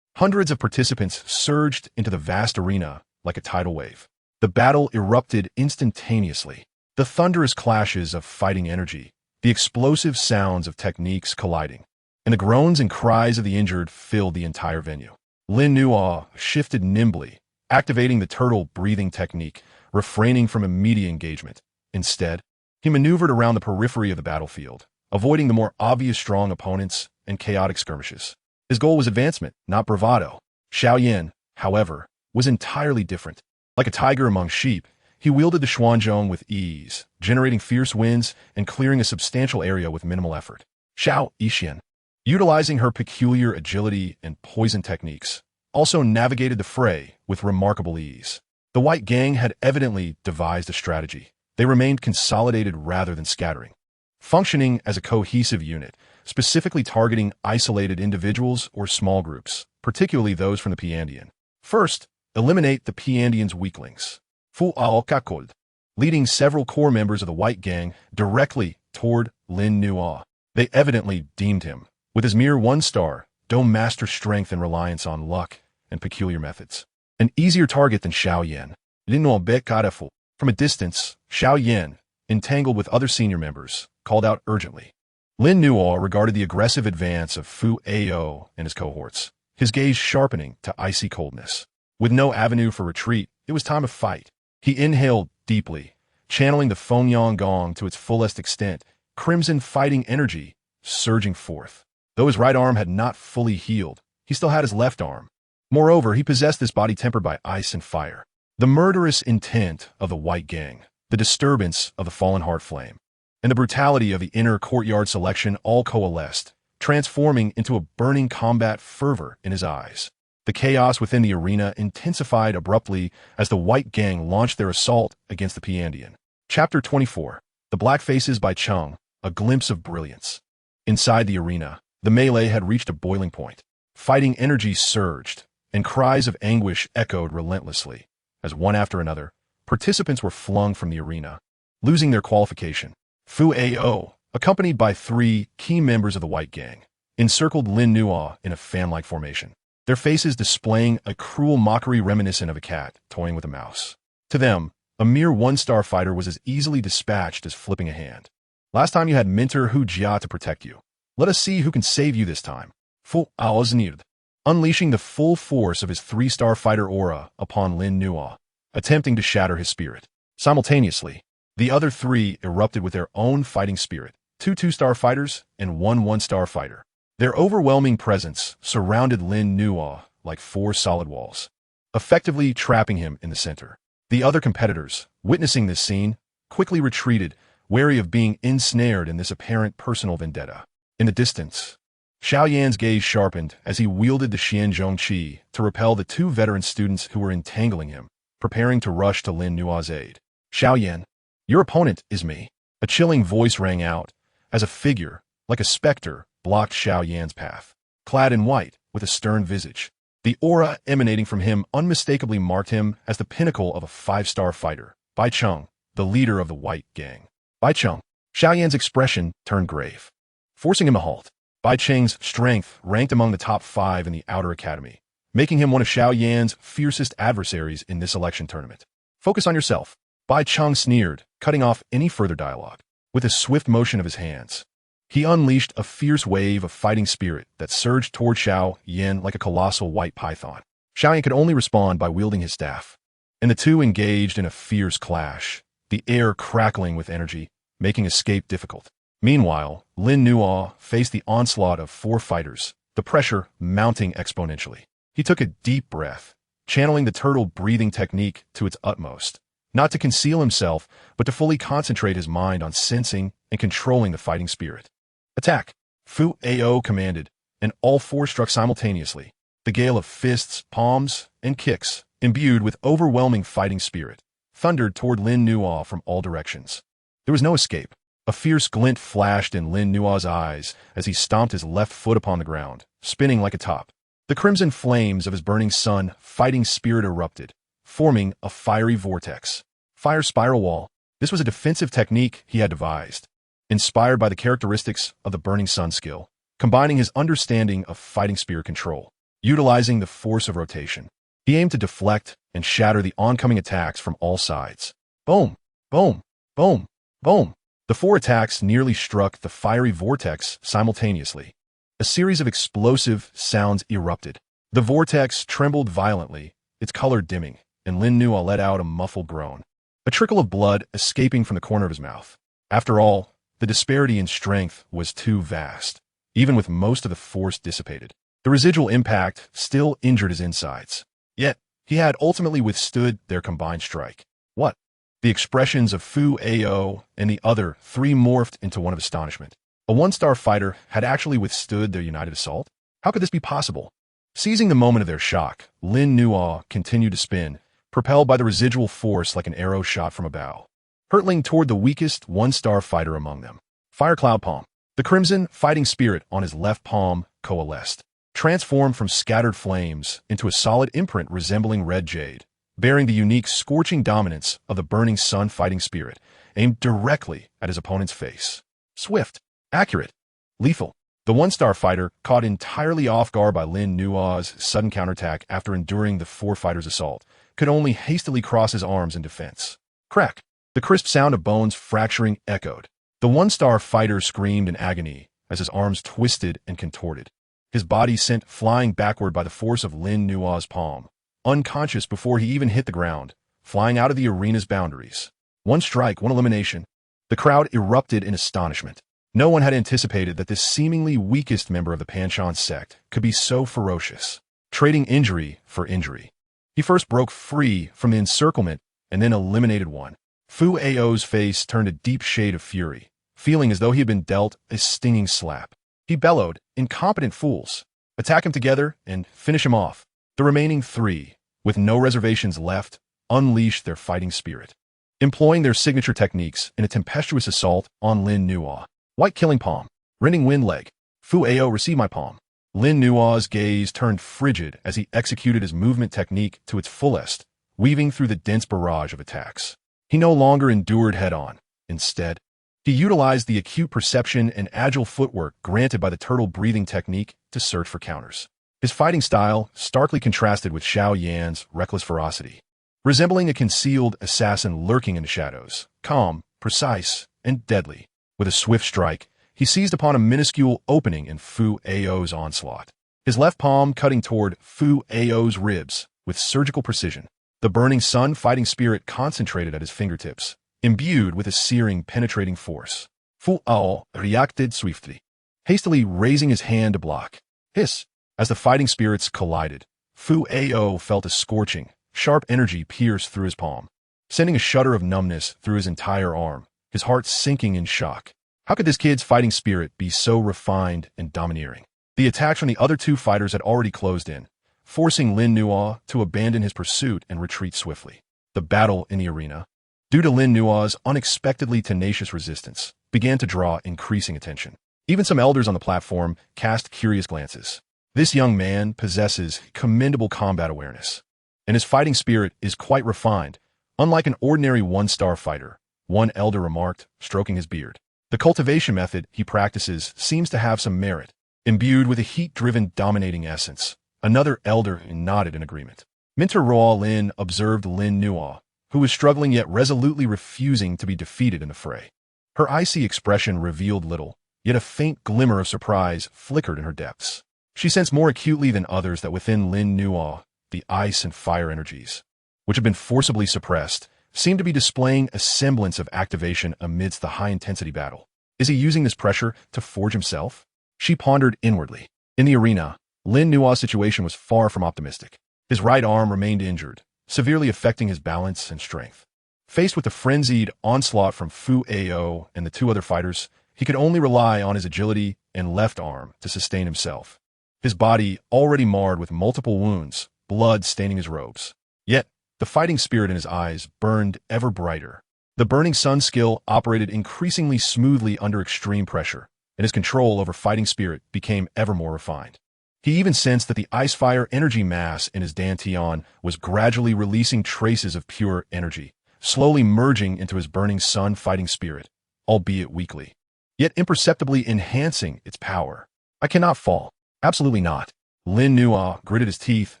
hundreds of participants surged into the vast arena like a tidal wave. The battle erupted instantaneously. The thunderous clashes of fighting energy, the explosive sounds of techniques colliding, and the groans and cries of the injured filled the entire venue. Lin Nuo shifted nimbly, activating the turtle breathing technique, refraining from immediate engagement. Instead, he maneuvered around the periphery of the battlefield, avoiding the more obvious strong opponents and chaotic skirmishes. His goal was advancement, not bravado. Xiao Yan, however, was entirely different. Like a tiger among sheep, he wielded the Xuanzhong with ease, generating fierce winds and clearing a substantial area with minimal effort. Xiao Yixian, utilizing her peculiar agility and poison techniques, also navigated the fray with remarkable ease. The White Gang had evidently devised a strategy. They remained consolidated rather than scattering, functioning as a cohesive unit, specifically targeting isolated individuals or small groups, particularly those from the Piandian. First, eliminate the Piandian's weaklings. Fu Ao Kakod, leading several core members of the White Gang directly toward Lin Nuo. They evidently deemed him, with his mere 1-star, Dome Master strength and reliance on luck and peculiar methods, an easier target than Xiao Yan. Lin Nuo Bekadefu. From a distance, Xiao Yan, entangled with other senior members, called out urgently. Lin Nuo regarded the aggressive advance of Fu Ao and his cohorts, his gaze sharpening to icy coldness. With no avenue for retreat, it was time to fight. He inhaled deeply, channeling the Fengyang Gong to its fullest extent, crimson fighting energy surging forth. Though his right arm had not fully healed, he still had his left arm. Moreover, he possessed this body tempered by ice and fire. The murderous intent of the White Gang, the disturbance of the fallen heart flame, and the brutality of the inner courtyard selection all coalesced, transforming into a burning combat fervor in his eyes. The chaos within the arena intensified abruptly as the White Gang launched their assault against the Piandian. Chapter 24. The Black Faces by Chung, a glimpse of brilliance. Inside the arena, the melee had reached a boiling point. Fighting energy surged, and cries of anguish echoed relentlessly. As one after another, participants were flung from the arena, losing their qualification. Fu Ao, accompanied by 3 key members of the White Gang, encircled Lin Nuo in a fan-like formation, their faces displaying a cruel mockery reminiscent of a cat toying with a mouse. To them, a mere 1-star fighter was as easily dispatched as flipping a hand. Last time you had Mentor Hu Jia to protect you. Let us see who can save you this time. Fu Ao Znid, unleashing the full force of his 3-star fighter aura upon Lin Nuo, attempting to shatter his spirit. Simultaneously, the other 3 erupted with their own fighting spirit, 2 2-star fighters and 1 1-star fighter. Their overwhelming presence surrounded Lin Nuo like 4 solid walls, effectively trapping him in the center. The other competitors, witnessing this scene, quickly retreated, wary of being ensnared in this apparent personal vendetta. In the distance, Xiao Yan's gaze sharpened as he wielded the Xianzhong Qi to repel the 2 veteran students who were entangling him, preparing to rush to Lin Nuo's aid. Xiao Yan, your opponent is me. A chilling voice rang out as a figure, like a specter, blocked Xiao Yan's path. Clad in white, with a stern visage, the aura emanating from him unmistakably marked him as the pinnacle of a 5-star fighter. Bai Cheng, the leader of the White Gang. Bai Cheng. Xiao Yan's expression turned grave, forcing him to halt. Bai Cheng's strength ranked among the top 5 in the Outer Academy, making him one of Xiao Yan's fiercest adversaries in this election tournament. Focus on yourself. Bai Cheng sneered, cutting off any further dialogue. With a swift motion of his hands, he unleashed a fierce wave of fighting spirit that surged toward Xiao Yan like a colossal white python. Xiao Yan could only respond by wielding his staff, and the two engaged in a fierce clash, the air crackling with energy, making escape difficult. Meanwhile, Lin Nuo faced the onslaught of 4 fighters, the pressure mounting exponentially. He took a deep breath, channeling the turtle breathing technique to its utmost, not to conceal himself, but to fully concentrate his mind on sensing and controlling the fighting spirit. Attack! Fu Ao commanded, and all 4 struck simultaneously. The gale of fists, palms, and kicks, imbued with overwhelming fighting spirit, thundered toward Lin Nuo from all directions. There was no escape. A fierce glint flashed in Lin Nuo's eyes as he stomped his left foot upon the ground, spinning like a top. The crimson flames of his burning sun fighting spirit erupted, forming a fiery vortex. Fire spiral wall. This was a defensive technique he had devised, inspired by the characteristics of the burning sun skill, combining his understanding of fighting spirit control. Utilizing the force of rotation, he aimed to deflect and shatter the oncoming attacks from all sides. Boom! Boom! Boom! Boom! The 4 attacks nearly struck the fiery vortex simultaneously. A series of explosive sounds erupted. The vortex trembled violently, its color dimming, and Lin Nuo let out a muffled groan, a trickle of blood escaping from the corner of his mouth. After all, the disparity in strength was too vast, even with most of the force dissipated. The residual impact still injured his insides. Yet, he had ultimately withstood their combined strike. What? The expressions of Fu Ao and the other 3 morphed into one of astonishment. A 1-star fighter had actually withstood their united assault? How could this be possible? Seizing the moment of their shock, Lin Nuo continued to spin, propelled by the residual force like an arrow shot from a bow, hurtling toward the weakest 1-star fighter among them. Fire Cloud Palm. The crimson fighting spirit on his left palm coalesced, transformed from scattered flames into a solid imprint resembling red jade, bearing the unique scorching dominance of the burning sun fighting spirit, aimed directly at his opponent's face. Swift, accurate, lethal. The 1-star fighter, caught entirely off guard by Lin Nuo's sudden counterattack after enduring the 4 fighters' assault, could only hastily cross his arms in defense. Crack! The crisp sound of bones fracturing echoed. The 1-star fighter screamed in agony as his arms twisted and contorted, his body sent flying backward by the force of Lin Nuo's palm, unconscious before he even hit the ground, flying out of the arena's boundaries. 1 strike, 1 elimination. The crowd erupted in astonishment. No one had anticipated that this seemingly weakest member of the Panshan sect could be so ferocious, trading injury for injury. He first broke free from the encirclement and then eliminated 1. Fu Ao's face turned a deep shade of fury, feeling as though he had been dealt a stinging slap. He bellowed, "Incompetent fools! Attack him together and finish him off." The remaining 3, with no reservations left, unleashed their fighting spirit, employing their signature techniques in a tempestuous assault on Lin Nuo. White killing palm, rending wind leg. Fu Ao, receive my palm. Lin Nuo's gaze turned frigid as he executed his movement technique to its fullest, weaving through the dense barrage of attacks. He no longer endured head-on. Instead, he utilized the acute perception and agile footwork granted by the turtle breathing technique to search for counters. His fighting style starkly contrasted with Xiao Yan's reckless ferocity, resembling a concealed assassin lurking in the shadows, calm, precise, and deadly. With a swift strike, he seized upon a minuscule opening in Fu Ao's onslaught, his left palm cutting toward Fu Ao's ribs with surgical precision. The burning sun fighting spirit concentrated at his fingertips, imbued with a searing, penetrating force. Fu Ao reacted swiftly, hastily raising his hand to block. Hiss! As the fighting spirits collided, Fu Ao felt a scorching, sharp energy pierce through his palm, sending a shudder of numbness through his entire arm, his heart sinking in shock. How could this kid's fighting spirit be so refined and domineering? The attacks from the other 2 fighters had already closed in, forcing Lin Nuo to abandon his pursuit and retreat swiftly. The battle in the arena, due to Lin Nuo's unexpectedly tenacious resistance, began to draw increasing attention. Even some elders on the platform cast curious glances. This young man possesses commendable combat awareness, and his fighting spirit is quite refined, unlike an ordinary 1-star fighter, one elder remarked, stroking his beard. The cultivation method he practices seems to have some merit, imbued with a heat-driven dominating essence, Another elder nodded in agreement. Mentor Roa Lin observed Lin Nua, who was struggling yet resolutely refusing to be defeated in the fray. Her icy expression revealed little, yet a faint glimmer of surprise flickered in her depths. She sensed more acutely than others that within Lin Nua, the ice and fire energies, which had been forcibly suppressed, seemed to be displaying a semblance of activation amidst the high-intensity battle. Is he using this pressure to forge himself? She pondered inwardly. In the arena, Lin Nua's situation was far from optimistic. His right arm remained injured, severely affecting his balance and strength. Faced with the frenzied onslaught from Fu Ao and the two other fighters, he could only rely on his agility and left arm to sustain himself. His body already marred with multiple wounds, blood staining his robes. Yet, the fighting spirit in his eyes burned ever brighter. The burning sun skill operated increasingly smoothly under extreme pressure, and his control over fighting spirit became ever more refined. He even sensed that the ice-fire energy mass in his dantian was gradually releasing traces of pure energy, slowly merging into his burning sun fighting spirit, albeit weakly, yet imperceptibly enhancing its power. I cannot fall. Absolutely not. Lin Nua gritted his teeth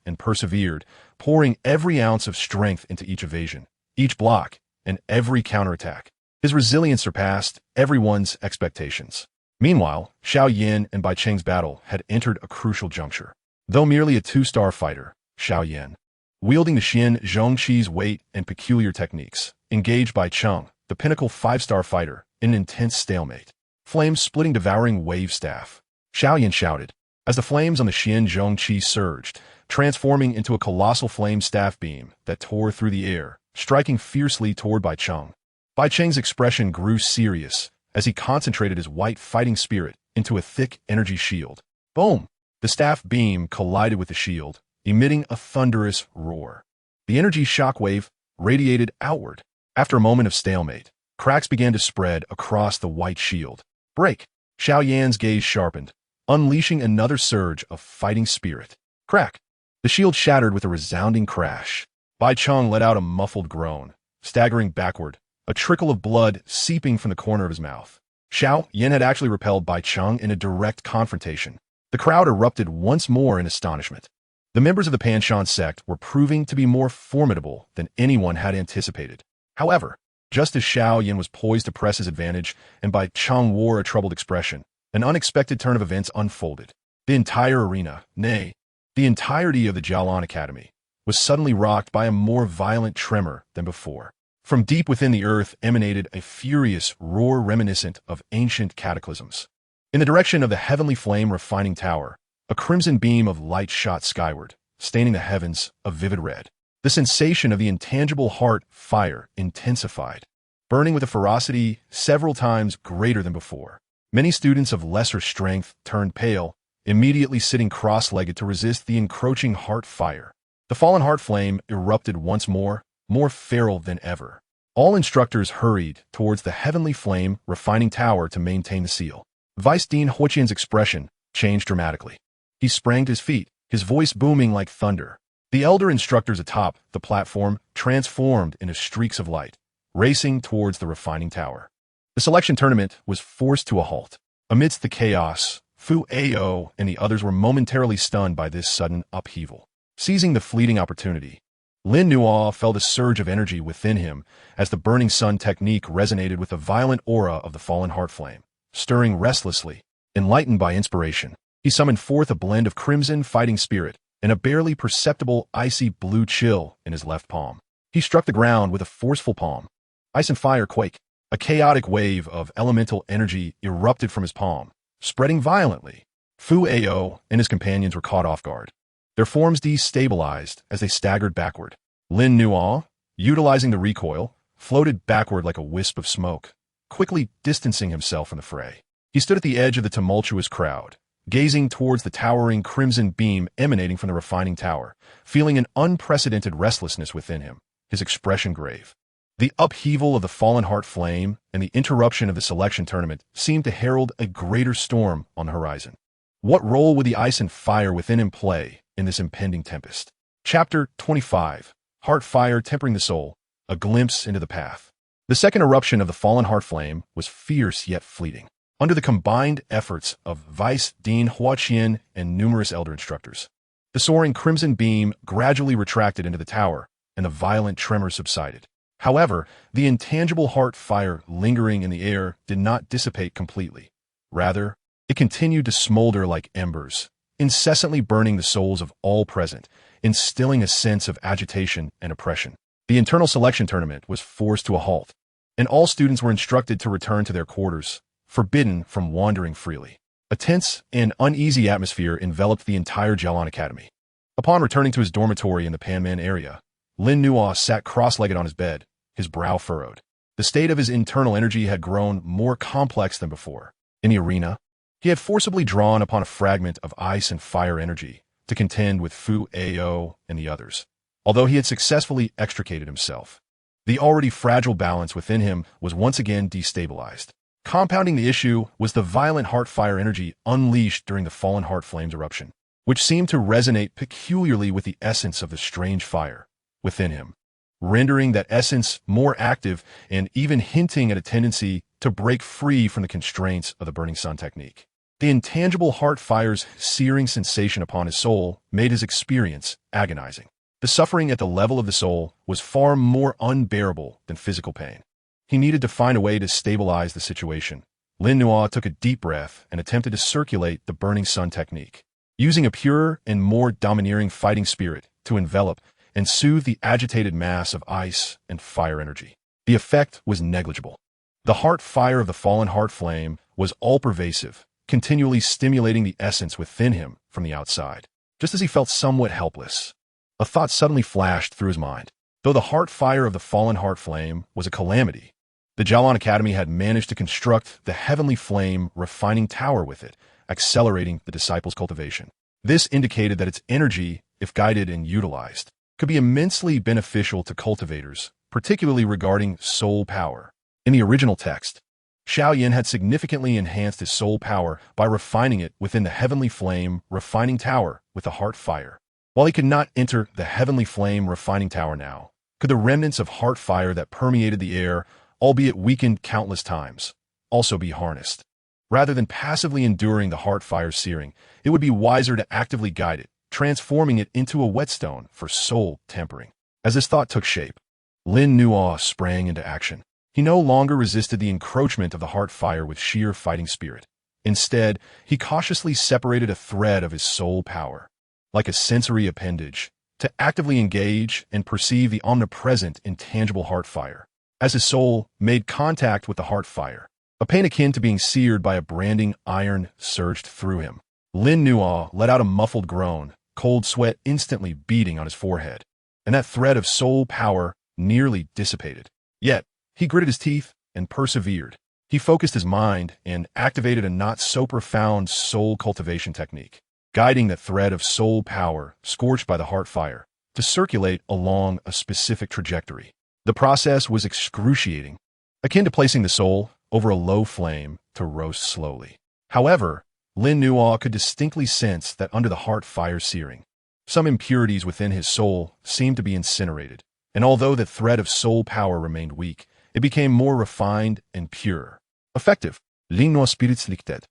and persevered, pouring every ounce of strength into each evasion, each block, and every counterattack. His resilience surpassed everyone's expectations. Meanwhile, Xiao Yin and Bai Cheng's battle had entered a crucial juncture. Though merely a two-star fighter, Xiao Yin, wielding the Xin Zhongqi's weight and peculiar techniques, engaged Bai Cheng, the pinnacle five-star fighter, in an intense stalemate. Flames splitting devouring wave staff. Xiao Yin shouted, as the flames on the Xin Zhongqi surged, transforming into a colossal flame staff beam that tore through the air, striking fiercely toward Bai Cheng. Bai Cheng's expression grew serious as he concentrated his white fighting spirit into a thick energy shield. Boom! The staff beam collided with the shield, emitting a thunderous roar. The energy shockwave radiated outward. After a moment of stalemate, cracks began to spread across the white shield. Break! Xiao Yan's gaze sharpened, unleashing another surge of fighting spirit. Crack! The shield shattered with a resounding crash. Bai Cheng let out a muffled groan, staggering backward, a trickle of blood seeping from the corner of his mouth. Xiao Yin had actually repelled Bai Cheng in a direct confrontation. The crowd erupted once more in astonishment. The members of the Panshan sect were proving to be more formidable than anyone had anticipated. However, just as Xiao Yin was poised to press his advantage and Bai Cheng wore a troubled expression, an unexpected turn of events unfolded. The entire arena, nay, the entirety of the Canaan Academy, was suddenly rocked by a more violent tremor than before. From deep within the earth emanated a furious roar reminiscent of ancient cataclysms. In the direction of the heavenly flame refining tower, a crimson beam of light shot skyward, staining the heavens a vivid red. The sensation of the intangible heart fire intensified, burning with a ferocity several times greater than before. Many students of lesser strength turned pale, immediately sitting cross-legged to resist the encroaching heart fire. The fallen heart flame erupted once more feral than ever. All instructors hurried towards the heavenly flame refining tower to maintain the seal. Vice Dean Huoqian's expression changed dramatically. He sprang to his feet, his voice booming like thunder. The elder instructors atop the platform transformed into streaks of light, racing towards the refining tower. The selection tournament was forced to a halt. Amidst the chaos, Fu Ao and the others were momentarily stunned by this sudden upheaval. Seizing the fleeting opportunity, Lin Nua felt a surge of energy within him as the burning sun technique resonated with the violent aura of the fallen heart flame. Stirring restlessly, enlightened by inspiration, he summoned forth a blend of crimson fighting spirit and a barely perceptible icy blue chill in his left palm. He struck the ground with a forceful palm. Ice and fire quake. A chaotic wave of elemental energy erupted from his palm, spreading violently. Fu Ao and his companions were caught off guard. Their forms destabilized as they staggered backward. Lin Nua, utilizing the recoil, floated backward like a wisp of smoke, quickly distancing himself from the fray. He stood at the edge of the tumultuous crowd, gazing towards the towering crimson beam emanating from the refining tower, feeling an unprecedented restlessness within him, his expression grave. The upheaval of the fallen heart flame and the interruption of the selection tournament seemed to herald a greater storm on the horizon. What role would the ice and fire within him play in this impending tempest? Chapter 25. Heart Fire Tempering the Soul, a glimpse into the path. The second eruption of the fallen heart flame was fierce yet fleeting. Under the combined efforts of Vice Dean Huoqian and numerous elder instructors, The soaring crimson beam gradually retracted into the tower, and the violent tremor subsided. However, the intangible heart fire lingering in the air did not dissipate completely. Rather, it continued to smolder like embers, incessantly burning the souls of all present, instilling a sense of agitation and oppression. The internal selection tournament was forced to a halt, and all students were instructed to return to their quarters, forbidden from wandering freely. A tense and uneasy atmosphere enveloped the entire Canaan Academy. Upon returning to his dormitory in the Panman area, Lin Nuo sat cross-legged on his bed, his brow furrowed. The state of his internal energy had grown more complex than before. In the arena, he had forcibly drawn upon a fragment of ice and fire energy to contend with Fu Ao and the others. Although he had successfully extricated himself, the already fragile balance within him was once again destabilized. Compounding the issue was the violent heart fire energy unleashed during the Fallen Heart Flame's eruption, which seemed to resonate peculiarly with the essence of the strange fire within him, rendering that essence more active and even hinting at a tendency to break free from the constraints of the burning sun technique. The intangible heart fire's searing sensation upon his soul made his experience agonizing. The suffering at the level of the soul was far more unbearable than physical pain. He needed to find a way to stabilize the situation. Lin Nuo took a deep breath and attempted to circulate the burning sun technique, using a purer and more domineering fighting spirit to envelop and soothe the agitated mass of ice and fire energy. The effect was negligible. The heart fire of the fallen heart flame was all-pervasive, continually stimulating the essence within him from the outside. Just as he felt somewhat helpless, a thought suddenly flashed through his mind. Though the heart fire of the fallen heart flame was a calamity, the Canaan Academy had managed to construct the heavenly flame refining tower with it, accelerating the disciples' cultivation. This indicated that its energy, if guided and utilized, could be immensely beneficial to cultivators, particularly regarding soul power. In the original text, Xiaoyan had significantly enhanced his soul power by refining it within the heavenly flame refining tower with the heart fire. While he could not enter the heavenly flame refining tower now, could the remnants of heart fire that permeated the air, albeit weakened countless times, also be harnessed? Rather than passively enduring the heart fire searing, it would be wiser to actively guide it, transforming it into a whetstone for soul tempering. As this thought took shape, Lin Nuo sprang into action. He no longer resisted the encroachment of the heart fire with sheer fighting spirit. Instead, he cautiously separated a thread of his soul power, like a sensory appendage, to actively engage and perceive the omnipresent, intangible heart fire. As his soul made contact with the heart fire, a pain akin to being seared by a branding iron surged through him. Lin Nuo let out a muffled groan, cold sweat instantly beading on his forehead, and that thread of soul power nearly dissipated. Yet, he gritted his teeth and persevered. He focused his mind and activated a not-so-profound soul cultivation technique, guiding the thread of soul power scorched by the heart fire to circulate along a specific trajectory. The process was excruciating, akin to placing the soul over a low flame to roast slowly. However, Lin Nuo could distinctly sense that under the heart fire searing, some impurities within his soul seemed to be incinerated, and although the thread of soul power remained weak, it became more refined and pure. Effective. Lin Nuo spirits lichtet.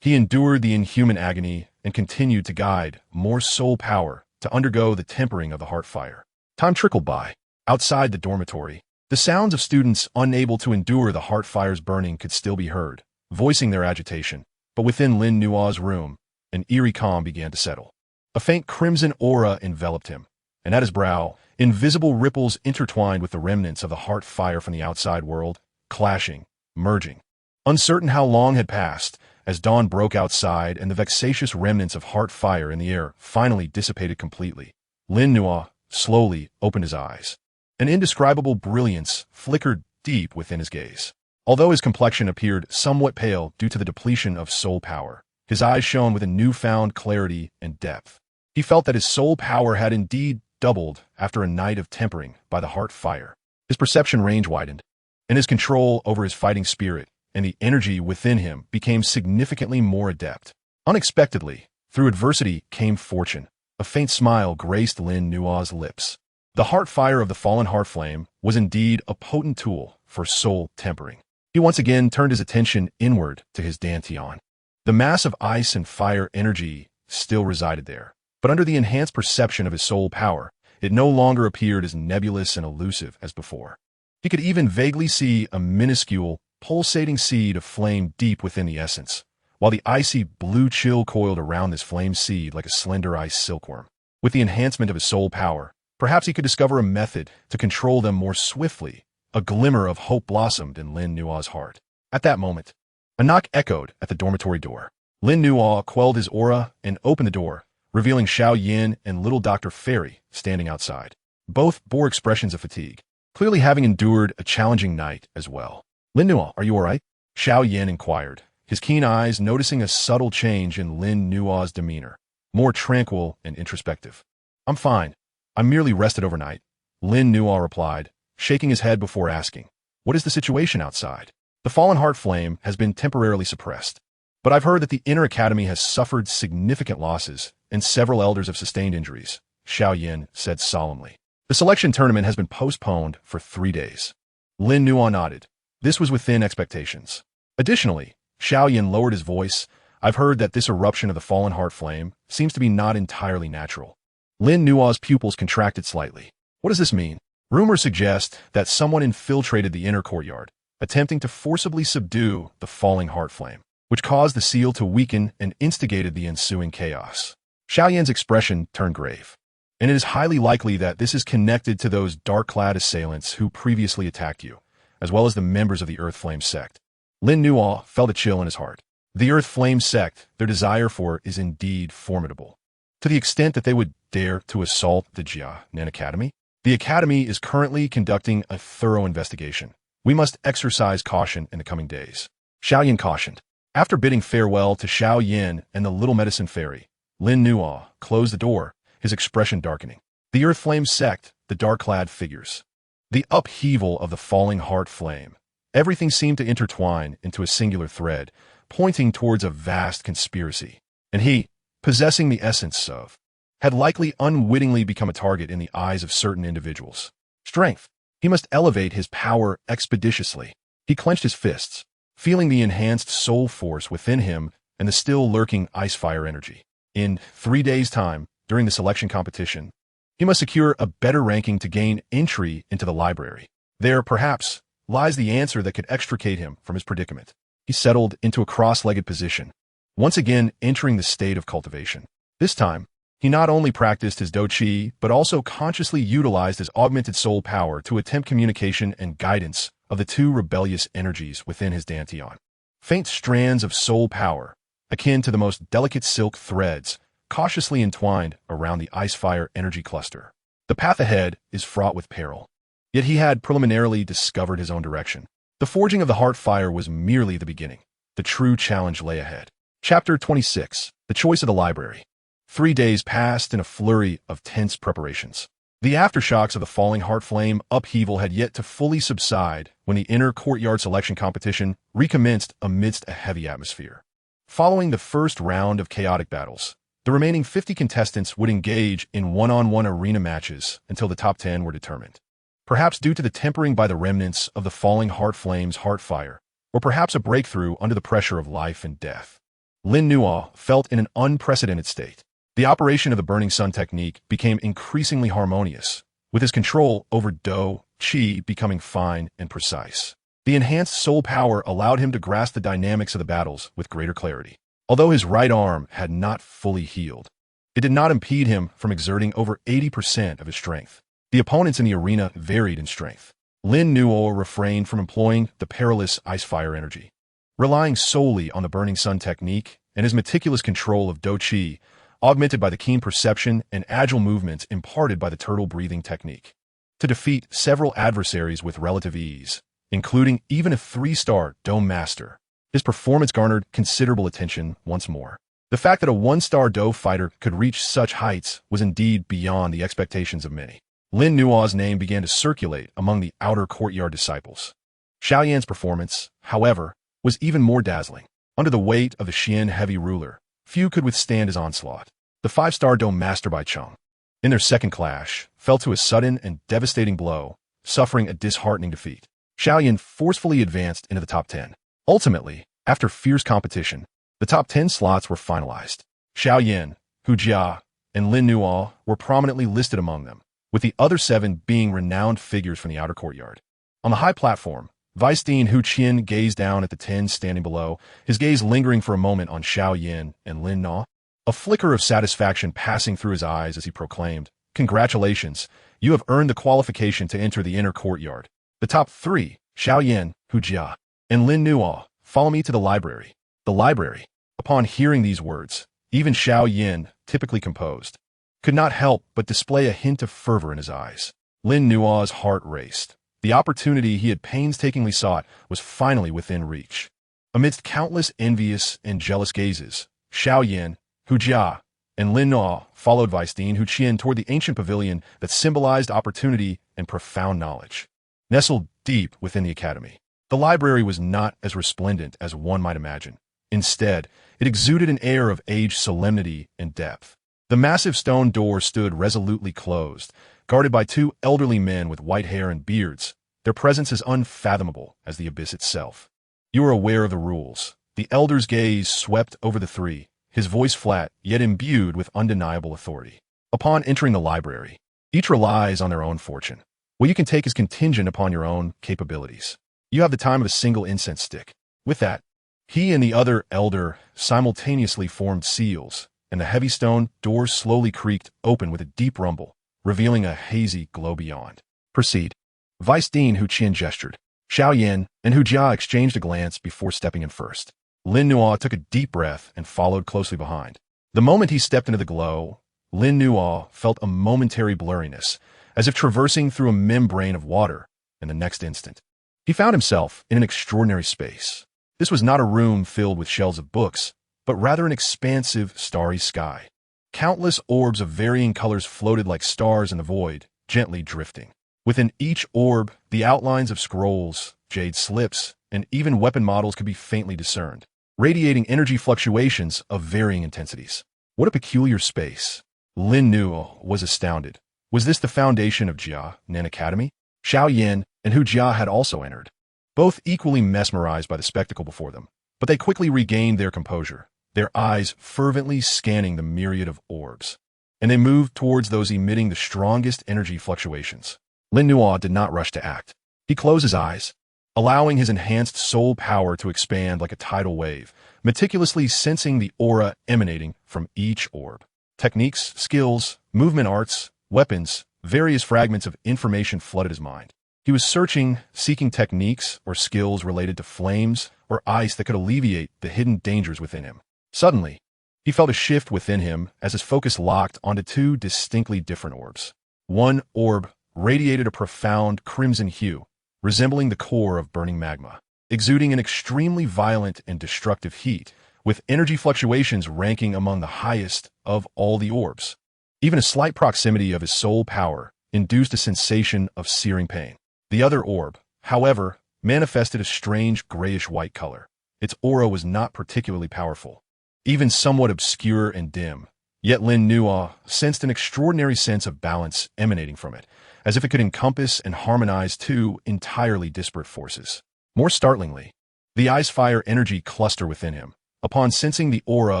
He endured the inhuman agony and continued to guide more soul power to undergo the tempering of the heart fire. Time trickled by. Outside the dormitory, the sounds of students unable to endure the heart fire's burning could still be heard, voicing their agitation. But within Lin Nuo's room, an eerie calm began to settle. A faint crimson aura enveloped him, and at his brow, invisible ripples intertwined with the remnants of the heart fire from the outside world, clashing, merging. Uncertain how long had passed, as dawn broke outside and the vexatious remnants of heart fire in the air finally dissipated completely, Lin Nuo slowly opened his eyes. An indescribable brilliance flickered deep within his gaze. Although his complexion appeared somewhat pale due to the depletion of soul power, his eyes shone with a newfound clarity and depth. He felt that his soul power had indeed doubled after a night of tempering by the heart fire. His perception range widened, and his control over his fighting spirit and the energy within him became significantly more adept. Unexpectedly, through adversity came fortune. A faint smile graced Lin Nuo's lips. The heart fire of the fallen heart flame was indeed a potent tool for soul tempering. He once again turned his attention inward to his dantian. The mass of ice and fire energy still resided there, But under the enhanced perception of his soul power, it no longer appeared as nebulous and elusive as before. He could even vaguely see a minuscule, pulsating seed of flame deep within the essence, while the icy blue chill coiled around this flame seed like a slender ice silkworm. With the enhancement of his soul power, perhaps he could discover a method to control them more swiftly. A glimmer of hope blossomed in Lin Nua's heart. At that moment, a knock echoed at the dormitory door. Lin Nua quelled his aura and opened the door, revealing Xiao Yin and little Dr. Fairy standing outside. Both bore expressions of fatigue, clearly having endured a challenging night as well. Lin Nua, are you all right? Xiao Yin inquired, his keen eyes noticing a subtle change in Lin Nua's demeanor, more tranquil and introspective. I'm fine. I'm merely rested overnight, Lin Nua replied, shaking his head before asking, what is the situation outside? The fallen heart flame has been temporarily suppressed, but I've heard that the inner academy has suffered significant losses and several elders have sustained injuries, Xiao Yin said solemnly. The selection tournament has been postponed for 3 days. Lin Nua nodded. This was within expectations. Additionally, Xiao Yin lowered his voice. I've heard that this eruption of the fallen heart flame seems to be not entirely natural. Lin Nua's pupils contracted slightly. What does this mean? Rumors suggest that someone infiltrated the inner courtyard, attempting to forcibly subdue the falling heart flame, which caused the seal to weaken and instigated the ensuing chaos. Xiao Yan's expression turned grave, and it is highly likely that this is connected to those dark-clad assailants who previously attacked you, as well as the members of the Earth Flame sect. Lin Nua felt a chill in his heart. The Earth Flame sect, their desire for is indeed formidable. To the extent that they would dare to assault the Canaan Academy? The Academy is currently conducting a thorough investigation. We must exercise caution in the coming days. Xiao Yin cautioned. After bidding farewell to Xiao Yin and the little medicine fairy, Lin Nua closed the door, his expression darkening. The Earth Flame sect, the dark-clad figures. The upheaval of the falling heart flame. Everything seemed to intertwine into a singular thread, pointing towards a vast conspiracy. And he, possessing the essence of, had likely unwittingly become a target in the eyes of certain individuals. Strength. He must elevate his power expeditiously. He clenched his fists, feeling the enhanced soul force within him and the still lurking ice-fire energy. In 3 days' time, during the selection competition, he must secure a better ranking to gain entry into the library. There, perhaps, lies the answer that could extricate him from his predicament. He settled into a cross-legged position, once again entering the state of cultivation. This time, he not only practiced his Dou Qi, but also consciously utilized his augmented soul power to attempt communication and guidance of the 2 rebellious energies within his dantian. Faint strands of soul power, akin to the most delicate silk threads, cautiously entwined around the ice-fire energy cluster. The path ahead is fraught with peril. Yet he had preliminarily discovered his own direction. The forging of the heart fire was merely the beginning. The true challenge lay ahead. Chapter 26. The Choice of the Library. 3 days passed in a flurry of tense preparations. The aftershocks of the falling heart flame upheaval had yet to fully subside when the inner courtyard selection competition recommenced amidst a heavy atmosphere. Following the first round of chaotic battles, the remaining 50 contestants would engage in one-on-one arena matches until the top 10 were determined. Perhaps due to the tempering by the remnants of the falling heart flame's heart fire, or perhaps a breakthrough under the pressure of life and death. Lin Nua felt in an unprecedented state. The operation of the burning sun technique became increasingly harmonious, with his control over Dou Qi becoming fine and precise. The enhanced soul power allowed him to grasp the dynamics of the battles with greater clarity. Although his right arm had not fully healed, it did not impede him from exerting over 80% of his strength. The opponents in the arena varied in strength. Lin Nua refrained from employing the perilous ice-fire energy. Relying solely on the burning sun technique and his meticulous control of Dou Qi, augmented by the keen perception and agile movements imparted by the turtle breathing technique, to defeat several adversaries with relative ease, including even a 3-star Dome Master. His performance garnered considerable attention once more. The fact that a 1-star Dou fighter could reach such heights was indeed beyond the expectations of many. Lin Nua's name began to circulate among the outer courtyard disciples. Xiao Yan's performance, however, was even more dazzling. Under the weight of the Xian heavy ruler, few could withstand his onslaught. The 5-star Dome Master Bai Cheng, in their second clash, fell to a sudden and devastating blow, suffering a disheartening defeat. Xiao Yan forcefully advanced into the top 10. Ultimately, after fierce competition, the top 10 slots were finalized. Xiao Yan, Hu Jia, and Lin Nuo were prominently listed among them, with the other 7 being renowned figures from the outer courtyard. On the high platform, Vice-Dean Hu Qian gazed down at the 10 standing below, his gaze lingering for a moment on Xiao Yin and Lin Nuo, a flicker of satisfaction passing through his eyes as he proclaimed, "Congratulations, you have earned the qualification to enter the inner courtyard. The top 3, Xiao Yin, Hu Jia, and Lin Nuo, follow me to the library." The library. Upon hearing these words, even Xiao Yin, typically composed, could not help but display a hint of fervor in his eyes. Lin Nuo's heart raced. The opportunity he had painstakingly sought was finally within reach. Amidst countless envious and jealous gazes, Xiao Yin, Hu Jia, and Lin Nuo followed Vice-Dean Hu Qian toward the ancient pavilion that symbolized opportunity and profound knowledge. Nestled deep within the academy, the library was not as resplendent as one might imagine. Instead, it exuded an air of aged solemnity and depth. The massive stone door stood resolutely closed, guarded by 2 elderly men with white hair and beards, their presence as unfathomable as the abyss itself. "You are aware of the rules." The elder's gaze swept over the 3, his voice flat, yet imbued with undeniable authority. "Upon entering the library, each relies on their own fortune. What you can take is contingent upon your own capabilities. You have the time of a single incense stick." With that, he and the other elder simultaneously formed seals, and the heavy stone doors slowly creaked open with a deep rumble, revealing a hazy glow beyond. "Proceed." Vice-Dean Hu Qian gestured. Xiao Yin and Hu Jia exchanged a glance before stepping in first. Lin Nuo took a deep breath and followed closely behind. The moment he stepped into the glow, Lin Nuo felt a momentary blurriness, as if traversing through a membrane of water, and the next instant, he found himself in an extraordinary space. This was not a room filled with shelves of books, but rather an expansive, starry sky. Countless orbs of varying colors floated like stars in the void, gently drifting. Within each orb, the outlines of scrolls, jade slips, and even weapon models could be faintly discerned, radiating energy fluctuations of varying intensities. What a peculiar space. Lin Nuo was astounded. Was this the foundation of Canaan Academy? Xiao Yin and Hu Jia had also entered, both equally mesmerized by the spectacle before them, but they quickly regained their composure, their eyes fervently scanning the myriad of orbs, and they moved towards those emitting the strongest energy fluctuations. Lin Nuo did not rush to act. He closed his eyes, allowing his enhanced soul power to expand like a tidal wave, meticulously sensing the aura emanating from each orb. Techniques, skills, movement arts, weapons, various fragments of information flooded his mind. He was searching, seeking techniques or skills related to flames or ice that could alleviate the hidden dangers within him. Suddenly, he felt a shift within him as his focus locked onto 2 distinctly different orbs. One orb radiated a profound crimson hue, resembling the core of burning magma, exuding an extremely violent and destructive heat, with energy fluctuations ranking among the highest of all the orbs. Even a slight proximity of his soul power induced a sensation of searing pain. The other orb, however, manifested a strange grayish-white color. Its aura was not particularly powerful, even somewhat obscure and dim, yet Lin Nuo sensed an extraordinary sense of balance emanating from it, as if it could encompass and harmonize 2 entirely disparate forces. More startlingly, the ice-fire energy cluster within him, upon sensing the aura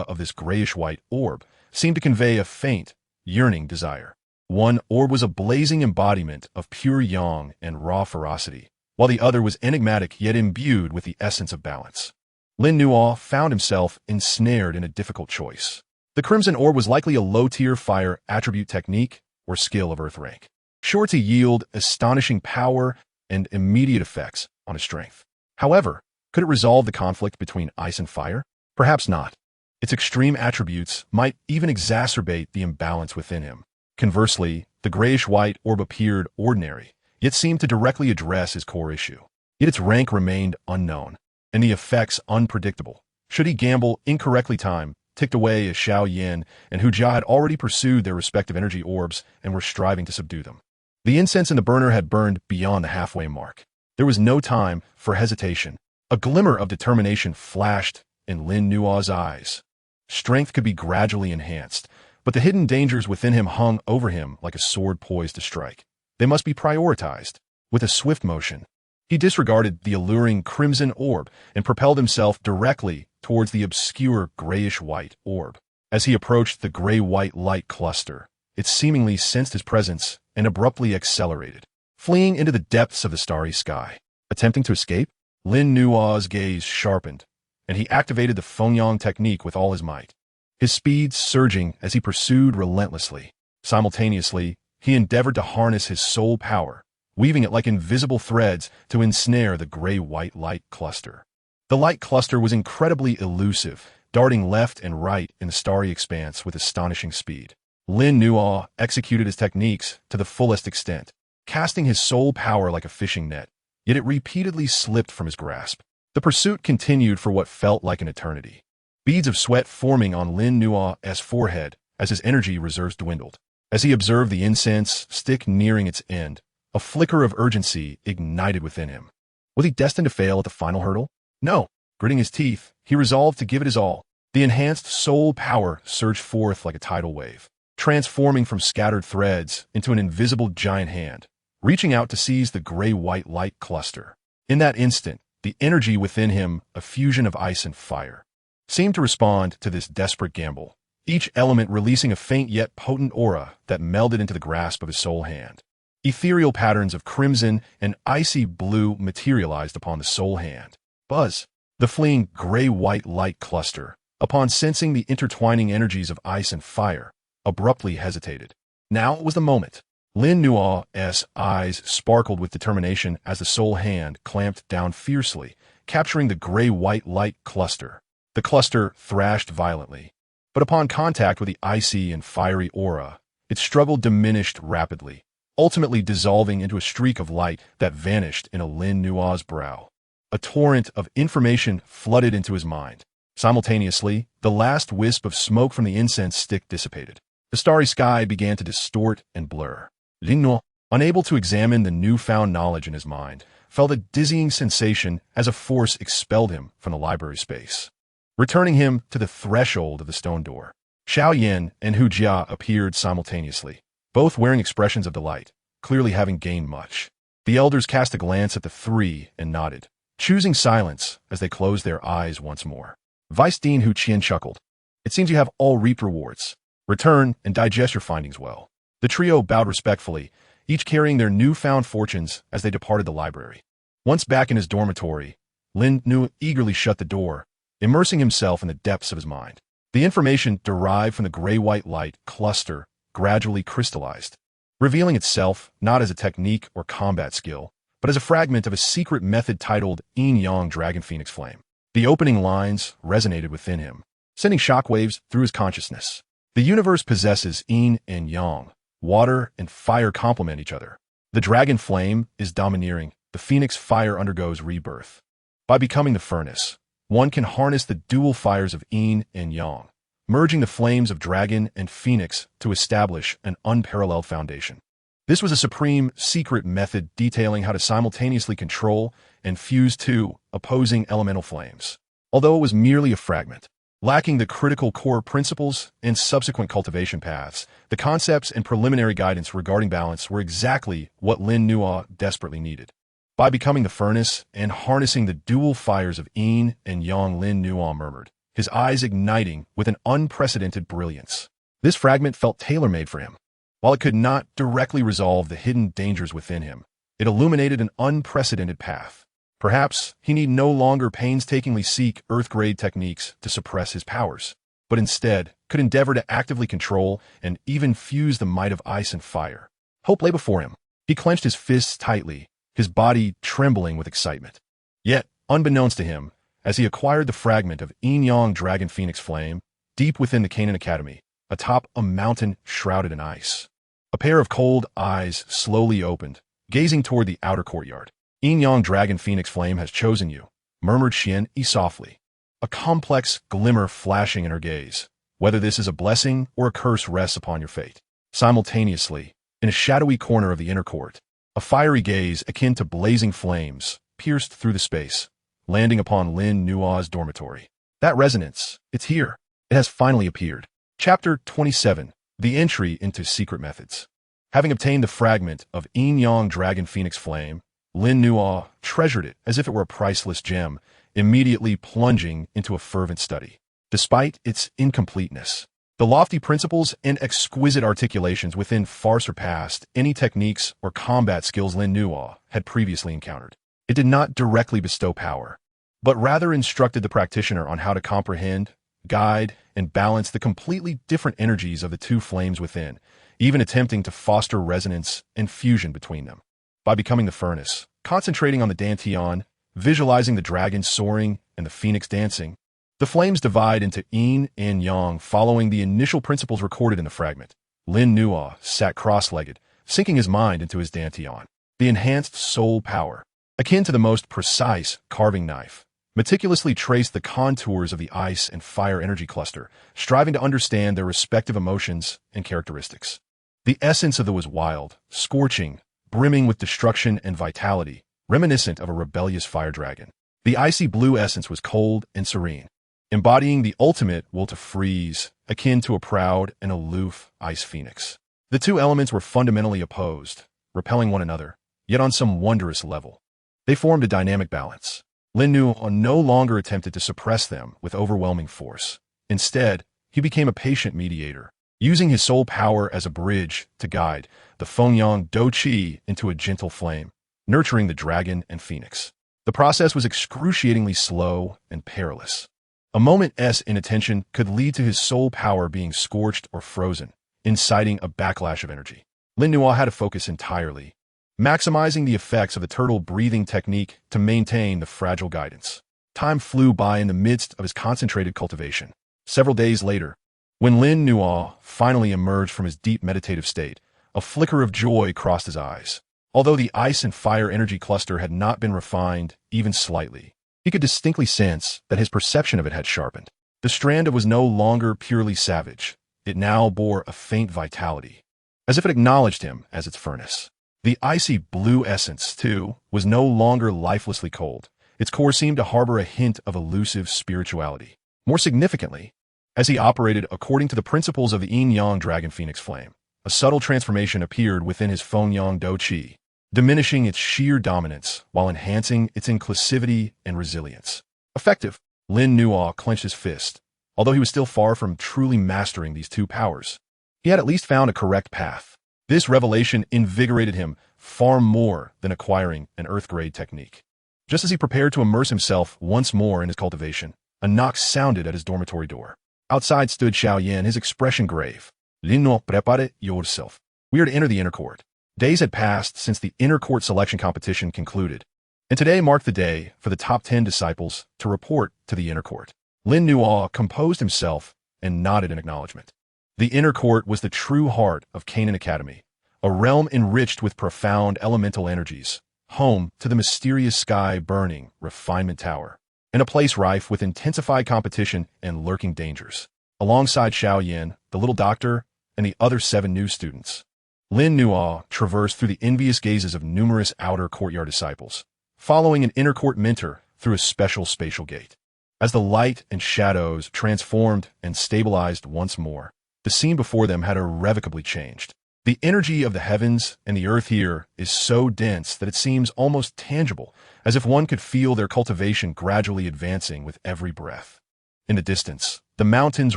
of this grayish-white orb, seemed to convey a faint, yearning desire. One orb was a blazing embodiment of pure yang and raw ferocity, while the other was enigmatic yet imbued with the essence of balance. Lin Nuo found himself ensnared in a difficult choice. The crimson orb was likely a low-tier fire attribute technique or skill of earth rank, sure to yield astonishing power and immediate effects on his strength. However, could it resolve the conflict between ice and fire? Perhaps not. Its extreme attributes might even exacerbate the imbalance within him. Conversely, the grayish-white orb appeared ordinary, yet seemed to directly address his core issue. Yet its rank remained unknown, and the effects unpredictable. Should he gamble incorrectly, time ticked away as Xiao Yin and Hu Jia had already pursued their respective energy orbs and were striving to subdue them. The incense in the burner had burned beyond the halfway mark. There was no time for hesitation. A glimmer of determination flashed in Lin Nuo's eyes. Strength could be gradually enhanced, but the hidden dangers within him hung over him like a sword poised to strike. They must be prioritized. With a swift motion, he disregarded the alluring crimson orb and propelled himself directly towards the obscure grayish-white orb. As he approached the gray-white light cluster, it seemingly sensed his presence and abruptly accelerated, fleeing into the depths of the starry sky. Attempting to escape, Lin Nua's gaze sharpened, and he activated the Fengyang technique with all his might, his speed surging as he pursued relentlessly. Simultaneously, he endeavored to harness his soul power, weaving it like invisible threads to ensnare the gray-white light cluster. The light cluster was incredibly elusive, darting left and right in the starry expanse with astonishing speed. Lin Nua executed his techniques to the fullest extent, casting his soul power like a fishing net, yet it repeatedly slipped from his grasp. The pursuit continued for what felt like an eternity, beads of sweat forming on Lin Nua's forehead as his energy reserves dwindled. As he observed the incense stick nearing its end, a flicker of urgency ignited within him. Was he destined to fail at the final hurdle? No. Gritting his teeth, he resolved to give it his all. The enhanced soul power surged forth like a tidal wave, transforming from scattered threads into an invisible giant hand, reaching out to seize the gray-white light cluster. In that instant, the energy within him, a fusion of ice and fire, seemed to respond to this desperate gamble, each element releasing a faint yet potent aura that melded into the grasp of his soul hand. Ethereal patterns of crimson and icy blue materialized upon the soul hand. Buzz! The fleeing gray-white light cluster, upon sensing the intertwining energies of ice and fire, abruptly hesitated. Now was the moment. Lin Nua's eyes sparkled with determination as the soul hand clamped down fiercely, capturing the gray-white light cluster. The cluster thrashed violently, but upon contact with the icy and fiery aura, its struggle diminished rapidly, ultimately dissolving into a streak of light that vanished in a Lin Nua's brow. A torrent of information flooded into his mind. Simultaneously, the last wisp of smoke from the incense stick dissipated. The starry sky began to distort and blur. Lin Nua, unable to examine the newfound knowledge in his mind, felt a dizzying sensation as a force expelled him from the library space, returning him to the threshold of the stone door. Xiao Yan and Hu Jia appeared simultaneously, both wearing expressions of delight, clearly having gained much. The elders cast a glance at the three and nodded, choosing silence as they closed their eyes once more. Vice Dean Hu Qian chuckled. It seems you have all reaped rewards. Return and digest your findings well. The trio bowed respectfully, each carrying their newfound fortunes as they departed the library. Once back in his dormitory, Lin Nu eagerly shut the door, immersing himself in the depths of his mind. The information derived from the gray-white light cluster gradually crystallized, revealing itself not as a technique or combat skill, but as a fragment of a secret method titled Yin-Yang Dragon Phoenix Flame. The opening lines resonated within him, sending shockwaves through his consciousness. The universe possesses Yin and Yang. Water and fire complement each other. The dragon flame is domineering. The phoenix fire undergoes rebirth. By becoming the furnace, one can harness the dual fires of Yin and Yang, merging the flames of dragon and phoenix to establish an unparalleled foundation. This was a supreme, secret method detailing how to simultaneously control and fuse two opposing elemental flames. Although it was merely a fragment, lacking the critical core principles and subsequent cultivation paths, the concepts and preliminary guidance regarding balance were exactly what Lin Nua desperately needed. By becoming the furnace and harnessing the dual fires of Yin and Yang, Lin Nua murmured, his eyes igniting with an unprecedented brilliance. This fragment felt tailor-made for him. While it could not directly resolve the hidden dangers within him, it illuminated an unprecedented path. Perhaps he need no longer painstakingly seek earth-grade techniques to suppress his powers, but instead could endeavor to actively control and even fuse the might of ice and fire. Hope lay before him. He clenched his fists tightly, his body trembling with excitement. Yet, unbeknownst to him, as he acquired the fragment of Yin-Yang Dragon Phoenix Flame, deep within the Canaan Academy, atop a mountain shrouded in ice, a pair of cold eyes slowly opened, gazing toward the outer courtyard. Yin-Yang Dragon Phoenix Flame has chosen you, murmured Xian Yi softly, a complex glimmer flashing in her gaze. Whether this is a blessing or a curse rests upon your fate. Simultaneously, in a shadowy corner of the inner court, a fiery gaze akin to blazing flames pierced through the space, landing upon Lin Nua's dormitory. That resonance, it's here. It has finally appeared. Chapter 27. The Entry into Secret Methods. Having obtained the fragment of Yin-Yang Dragon Phoenix Flame, Lin Nua treasured it as if it were a priceless gem, immediately plunging into a fervent study. Despite its incompleteness, The lofty principles and exquisite articulations within far surpassed any techniques or combat skills Lin Nuo had previously encountered. It did not directly bestow power, but rather instructed the practitioner on how to comprehend, guide, and balance the completely different energies of the two flames within, even attempting to foster resonance and fusion between them. By becoming the furnace, concentrating on the dantian, visualizing the dragon soaring and the phoenix dancing, the flames divide into yin and yang following the initial principles recorded in the fragment. Lin Nuo sat cross-legged, sinking his mind into his dantian. The enhanced soul power, akin to the most precise carving knife, meticulously traced the contours of the ice and fire energy cluster, striving to understand their respective emotions and characteristics. The essence of it was wild, scorching, brimming with destruction and vitality, reminiscent of a rebellious fire dragon. The icy blue essence was cold and serene, embodying the ultimate will to freeze, akin to a proud and aloof ice phoenix. The two elements were fundamentally opposed, repelling one another, yet on some wondrous level. They formed a dynamic balance. Lin Nuo no longer attempted to suppress them with overwhelming force. Instead, he became a patient mediator, using his soul power as a bridge to guide the Fengyang Dou Qi into a gentle flame, nurturing the dragon and phoenix. The process was excruciatingly slow and perilous. A moment's inattention could lead to his soul power being scorched or frozen, inciting a backlash of energy. Lin Nuo had to focus entirely, maximizing the effects of the turtle breathing technique to maintain the fragile guidance. Time flew by in the midst of his concentrated cultivation. Several days later, when Lin Nuo finally emerged from his deep meditative state, a flicker of joy crossed his eyes. Although the ice and fire energy cluster had not been refined even slightly, he could distinctly sense that his perception of it had sharpened. The strand was no longer purely savage. It now bore a faint vitality, as if it acknowledged him as its furnace. The icy blue essence, too, was no longer lifelessly cold. Its core seemed to harbor a hint of elusive spirituality. More significantly, as he operated according to the principles of the yin-yang dragon phoenix flame, a subtle transformation appeared within his Fengyang Dou Qi, diminishing its sheer dominance while enhancing its inclusivity and resilience. Effective, Lin Nuo clenched his fist. Although he was still far from truly mastering these two powers, he had at least found a correct path. This revelation invigorated him far more than acquiring an earth-grade technique. Just as he prepared to immerse himself once more in his cultivation, a knock sounded at his dormitory door. Outside stood Xiao Yan, his expression grave. Lin Nuo, prepare yourself. We are to enter the inner court. Days had passed since the inner court selection competition concluded, and today marked the day for the top 10 disciples to report to the inner court. Lin Nuo composed himself and nodded in acknowledgement. The inner court was the true heart of Canaan Academy, a realm enriched with profound elemental energies, home to the mysterious sky-burning refinement tower, and a place rife with intensified competition and lurking dangers. Alongside Xiao Yan, the little doctor, and the other 7 new students, Lin Nuo traversed through the envious gazes of numerous outer courtyard disciples, following an inner court mentor through a special spatial gate. As the light and shadows transformed and stabilized once more, the scene before them had irrevocably changed. The energy of the heavens and the earth here is so dense that it seems almost tangible, as if one could feel their cultivation gradually advancing with every breath. In the distance, the mountains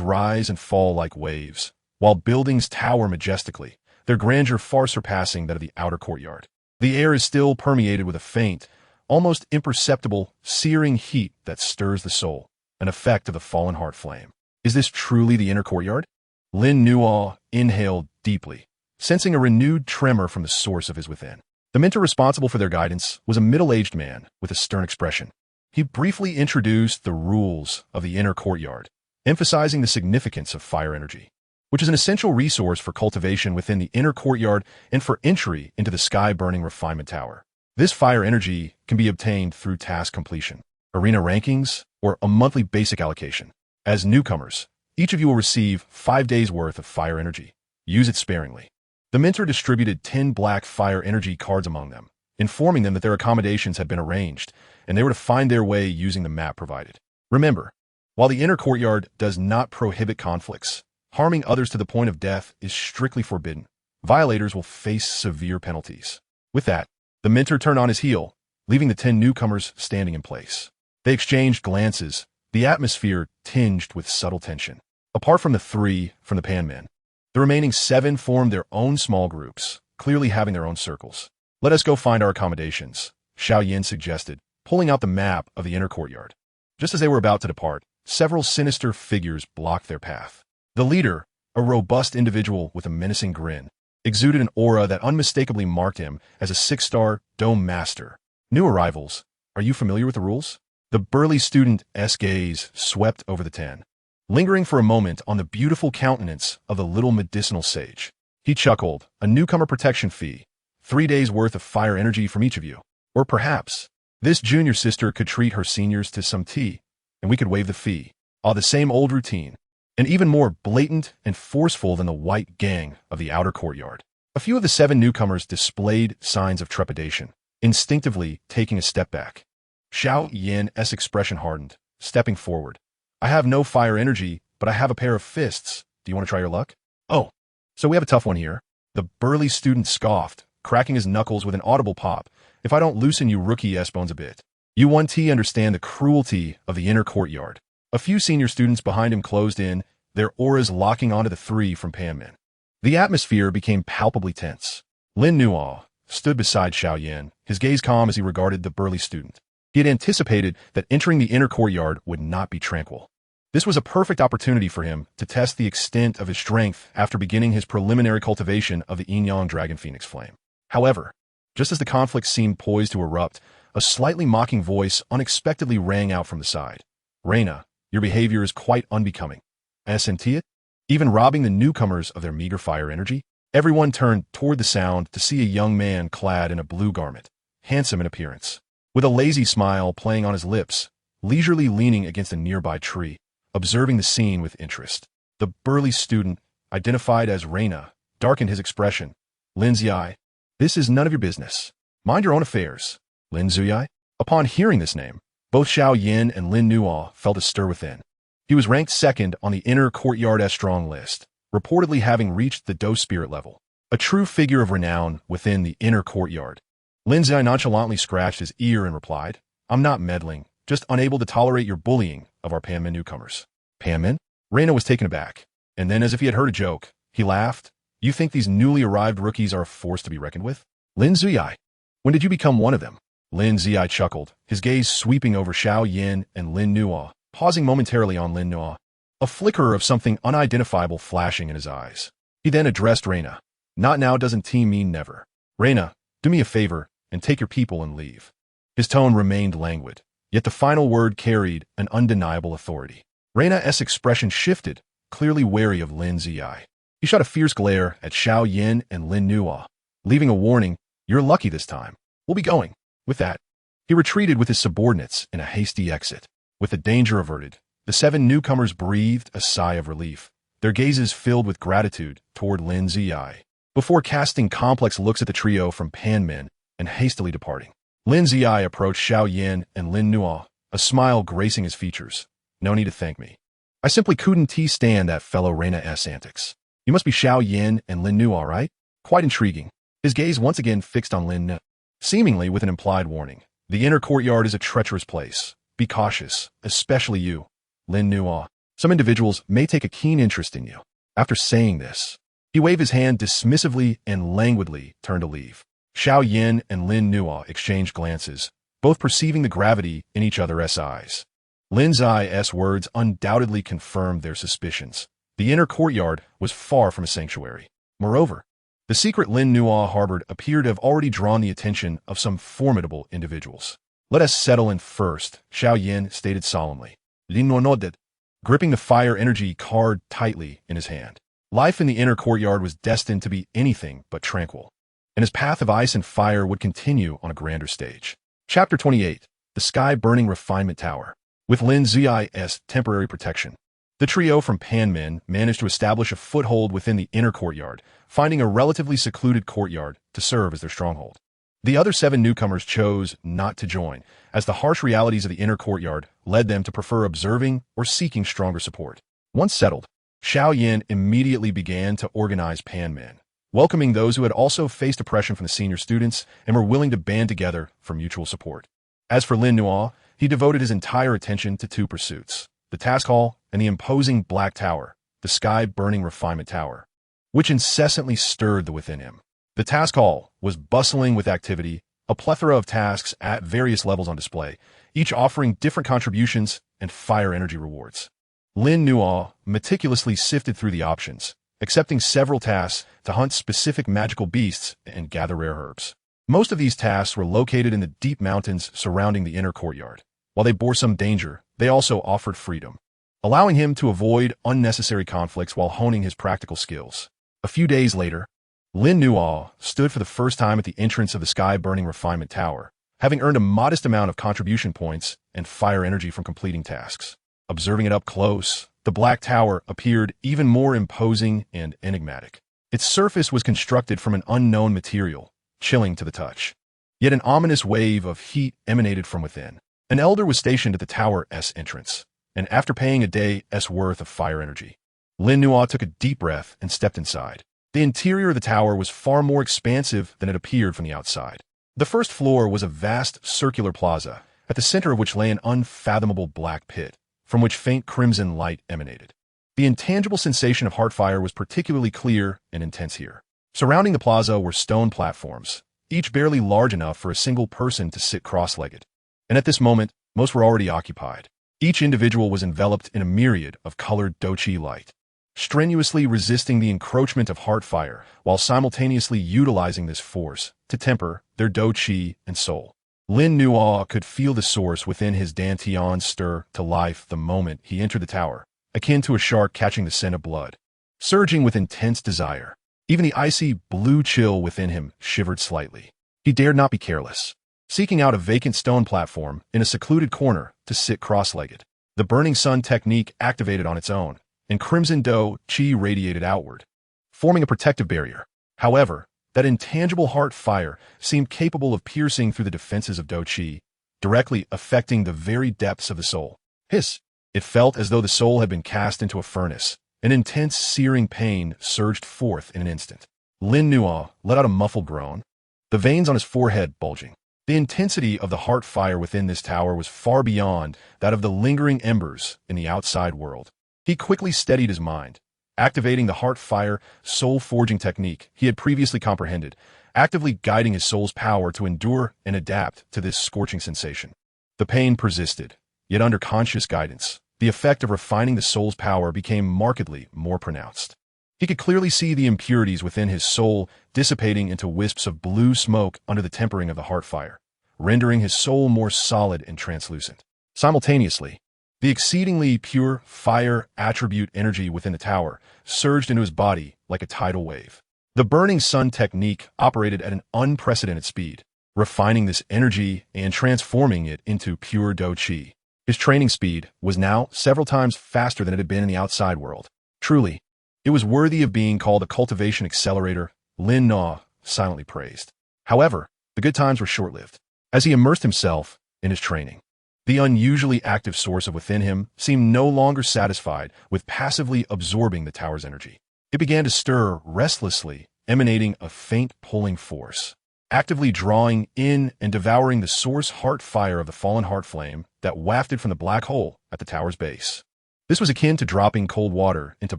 rise and fall like waves, while buildings tower majestically, their grandeur far surpassing that of the outer courtyard. The air is still permeated with a faint, almost imperceptible, searing heat that stirs the soul, an effect of the fallen heart flame. Is this truly the inner courtyard? Lin Nuo inhaled deeply, sensing a renewed tremor from the source of his within. The mentor responsible for their guidance was a middle-aged man with a stern expression. He briefly introduced the rules of the inner courtyard, emphasizing the significance of fire energy, which is an essential resource for cultivation within the inner courtyard and for entry into the sky-burning refinement tower. This fire energy can be obtained through task completion, arena rankings, or a monthly basic allocation. As newcomers, each of you will receive 5 days' worth of fire energy. Use it sparingly. The mentor distributed 10 black fire energy cards among them, informing them that their accommodations had been arranged, and they were to find their way using the map provided. Remember, while the inner courtyard does not prohibit conflicts, harming others to the point of death is strictly forbidden. Violators will face severe penalties. With that, the mentor turned on his heel, leaving the 10 newcomers standing in place. They exchanged glances, the atmosphere tinged with subtle tension. Apart from the 3 from the Pan men, the remaining 7 formed their own small groups, clearly having their own circles. Let us go find our accommodations, Xiao Yin suggested, pulling out the map of the inner courtyard. Just as they were about to depart, several sinister figures blocked their path. The leader, a robust individual with a menacing grin, exuded an aura that unmistakably marked him as a 6-star Dome Master. New arrivals, are you familiar with the rules? The burly student's gaze swept over the 10, lingering for a moment on the beautiful countenance of the little medicinal sage. He chuckled, a newcomer protection fee, 3 days' worth of fire energy from each of you. Or perhaps, this junior sister could treat her seniors to some tea, and we could waive the fee. The same old routine, and even more blatant and forceful than the white gang of the outer courtyard. A few of the 7 newcomers displayed signs of trepidation, instinctively taking a step back. Xiao Yin's expression hardened, stepping forward. I have no fire energy, but I have a pair of fists. Do you want to try your luck? Oh, so we have a tough one here. The burly student scoffed, cracking his knuckles with an audible pop. If I don't loosen you rookie S-bones a bit. You 1T understand the cruelty of the inner courtyard. A few senior students behind him closed in, their auras locking onto the 3 from Panmin. The atmosphere became palpably tense. Lin Nuo stood beside Xiao Yin, his gaze calm as he regarded the burly student. He had anticipated that entering the inner courtyard would not be tranquil. This was a perfect opportunity for him to test the extent of his strength after beginning his preliminary cultivation of the Yin-Yang Dragon Phoenix Flame. However, just as the conflict seemed poised to erupt, a slightly mocking voice unexpectedly rang out from the side. Reina, your behavior is quite unbecoming. SNT it? Even robbing the newcomers of their meager fire energy? Everyone turned toward the sound to see a young man clad in a blue garment, handsome in appearance, with a lazy smile playing on his lips, leisurely leaning against a nearby tree, observing the scene with interest. The burly student, identified as Reina, darkened his expression. Lin Ziyai, this is none of your business. Mind your own affairs. Lin Ziyai? Upon hearing this name, both Xiao Yin and Lin Nuo felt a stir within. He was ranked 2nd on the inner courtyard strong list, reportedly having reached the Dou spirit level. A true figure of renown within the inner courtyard. Lin Ziyai nonchalantly scratched his ear and replied, I'm not meddling, just unable to tolerate your bullying of our Panmin newcomers. Panmin? Reina was taken aback, and then as if he had heard a joke, he laughed. You think these newly arrived rookies are a force to be reckoned with? Lin Ziyai, when did you become one of them? Lin Ziyai chuckled, his gaze sweeping over Xiao Yin and Lin Nuo, pausing momentarily on Lin Nuo, a flicker of something unidentifiable flashing in his eyes. He then addressed Reina. Not now doesn't team mean never. Reina, do me a favor and take your people and leave. His tone remained languid, yet the final word carried an undeniable authority. Reina's expression shifted, clearly wary of Lin Ziyai. He shot a fierce glare at Xiao Yin and Lin Nuo, leaving a warning, you're lucky this time. We'll be going. With that, he retreated with his subordinates in a hasty exit. With the danger averted, the 7 newcomers breathed a sigh of relief, their gazes filled with gratitude toward Lin Ziyai, before casting complex looks at the trio from Panmin and hastily departing. Lin Ziyai approached Xiao Yin and Lin Nuo, a smile gracing his features. No need to thank me. I simply couldn't stand that fellow Reina's antics. You must be Xiao Yin and Lin Nuo, right? Quite intriguing. His gaze once again fixed on Lin Nuo, seemingly with an implied warning. The inner courtyard is a treacherous place. Be cautious, especially you, Lin Nuo. Some individuals may take a keen interest in you. After saying this, he waved his hand dismissively and languidly turned to leave. Xiao Yin and Lin Nuo exchanged glances, both perceiving the gravity in each other's eyes. Lin Ziyai's words undoubtedly confirmed their suspicions. The inner courtyard was far from a sanctuary. Moreover, the secret Lin Nuo harbored appeared to have already drawn the attention of some formidable individuals. Let us settle in first, Xiao Yin stated solemnly. Lin Nuo nodded, gripping the fire energy card tightly in his hand. Life in the inner courtyard was destined to be anything but tranquil, and his path of ice and fire would continue on a grander stage. Chapter 28, The Sky-Burning Refinement Tower. With Lin Ziyai's temporary protection, the trio from Panmin managed to establish a foothold within the inner courtyard, finding a relatively secluded courtyard to serve as their stronghold. The other 7 newcomers chose not to join, as the harsh realities of the inner courtyard led them to prefer observing or seeking stronger support. Once settled, Xiao Yin immediately began to organize Panmin, welcoming those who had also faced oppression from the senior students and were willing to band together for mutual support. As for Lin Nuo, he devoted his entire attention to 2 pursuits, the task hall and the imposing Black Tower, the sky-burning refinement tower, which incessantly stirred the within him. The task hall was bustling with activity, a plethora of tasks at various levels on display, each offering different contributions and fire energy rewards. Lin Nuo meticulously sifted through the options, accepting several tasks to hunt specific magical beasts and gather rare herbs. Most of these tasks were located in the deep mountains surrounding the inner courtyard. While they bore some danger, they also offered freedom, allowing him to avoid unnecessary conflicts while honing his practical skills. A few days later, Lin Nuo stood for the first time at the entrance of the sky-burning refinement tower, having earned a modest amount of contribution points and fire energy from completing tasks. Observing it up close, the black tower appeared even more imposing and enigmatic. Its surface was constructed from an unknown material, chilling to the touch. Yet an ominous wave of heat emanated from within. An elder was stationed at the tower's entrance, and after paying a day's worth of fire energy, Lin Nuo took a deep breath and stepped inside. The interior of the tower was far more expansive than it appeared from the outside. The first floor was a vast circular plaza, at the center of which lay an unfathomable black pit, from which faint crimson light emanated. The intangible sensation of heartfire was particularly clear and intense here. Surrounding the plaza were stone platforms, each barely large enough for a single person to sit cross-legged. And at this moment, most were already occupied. Each individual was enveloped in a myriad of colored Dou Qi light, strenuously resisting the encroachment of heartfire while simultaneously utilizing this force to temper their Dou Qi and soul. Lin Nuo could feel the source within his dantian stir to life the moment he entered the tower, akin to a shark catching the scent of blood. Surging with intense desire, even the icy blue chill within him shivered slightly. He dared not be careless, seeking out a vacant stone platform in a secluded corner to sit cross-legged. The burning sun technique activated on its own, and crimson Dou Qi radiated outward, forming a protective barrier. However, that intangible heart fire seemed capable of piercing through the defenses of Dou Qi, directly affecting the very depths of the soul. Hiss! It felt as though the soul had been cast into a furnace. An intense, searing pain surged forth in an instant. Lin Nuo let out a muffled groan, the veins on his forehead bulging. The intensity of the heart fire within this tower was far beyond that of the lingering embers in the outside world. He quickly steadied his mind, activating the heart fire soul-forging technique he had previously comprehended, actively guiding his soul's power to endure and adapt to this scorching sensation. The pain persisted, yet under conscious guidance, the effect of refining the soul's power became markedly more pronounced. He could clearly see the impurities within his soul dissipating into wisps of blue smoke under the tempering of the heart fire, rendering his soul more solid and translucent. Simultaneously, the exceedingly pure fire attribute energy within the tower surged into his body like a tidal wave. The burning sun technique operated at an unprecedented speed, refining this energy and transforming it into pure Dou Qi. His training speed was now several times faster than it had been in the outside world. Truly, it was worthy of being called a cultivation accelerator, Lin Nuo silently praised. However, the good times were short-lived. As he immersed himself in his training, the unusually active source of within him seemed no longer satisfied with passively absorbing the tower's energy. It began to stir restlessly, emanating a faint pulling force, actively drawing in and devouring the source heart fire of the fallen heart flame that wafted from the black hole at the tower's base. This was akin to dropping cold water into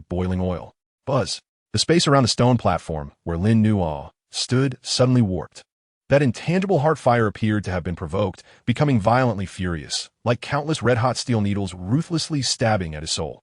boiling oil. Buzz! The space around the stone platform where Lin Nuo stood suddenly warped. That intangible heart fire appeared to have been provoked, becoming violently furious, like countless red-hot steel needles ruthlessly stabbing at his soul.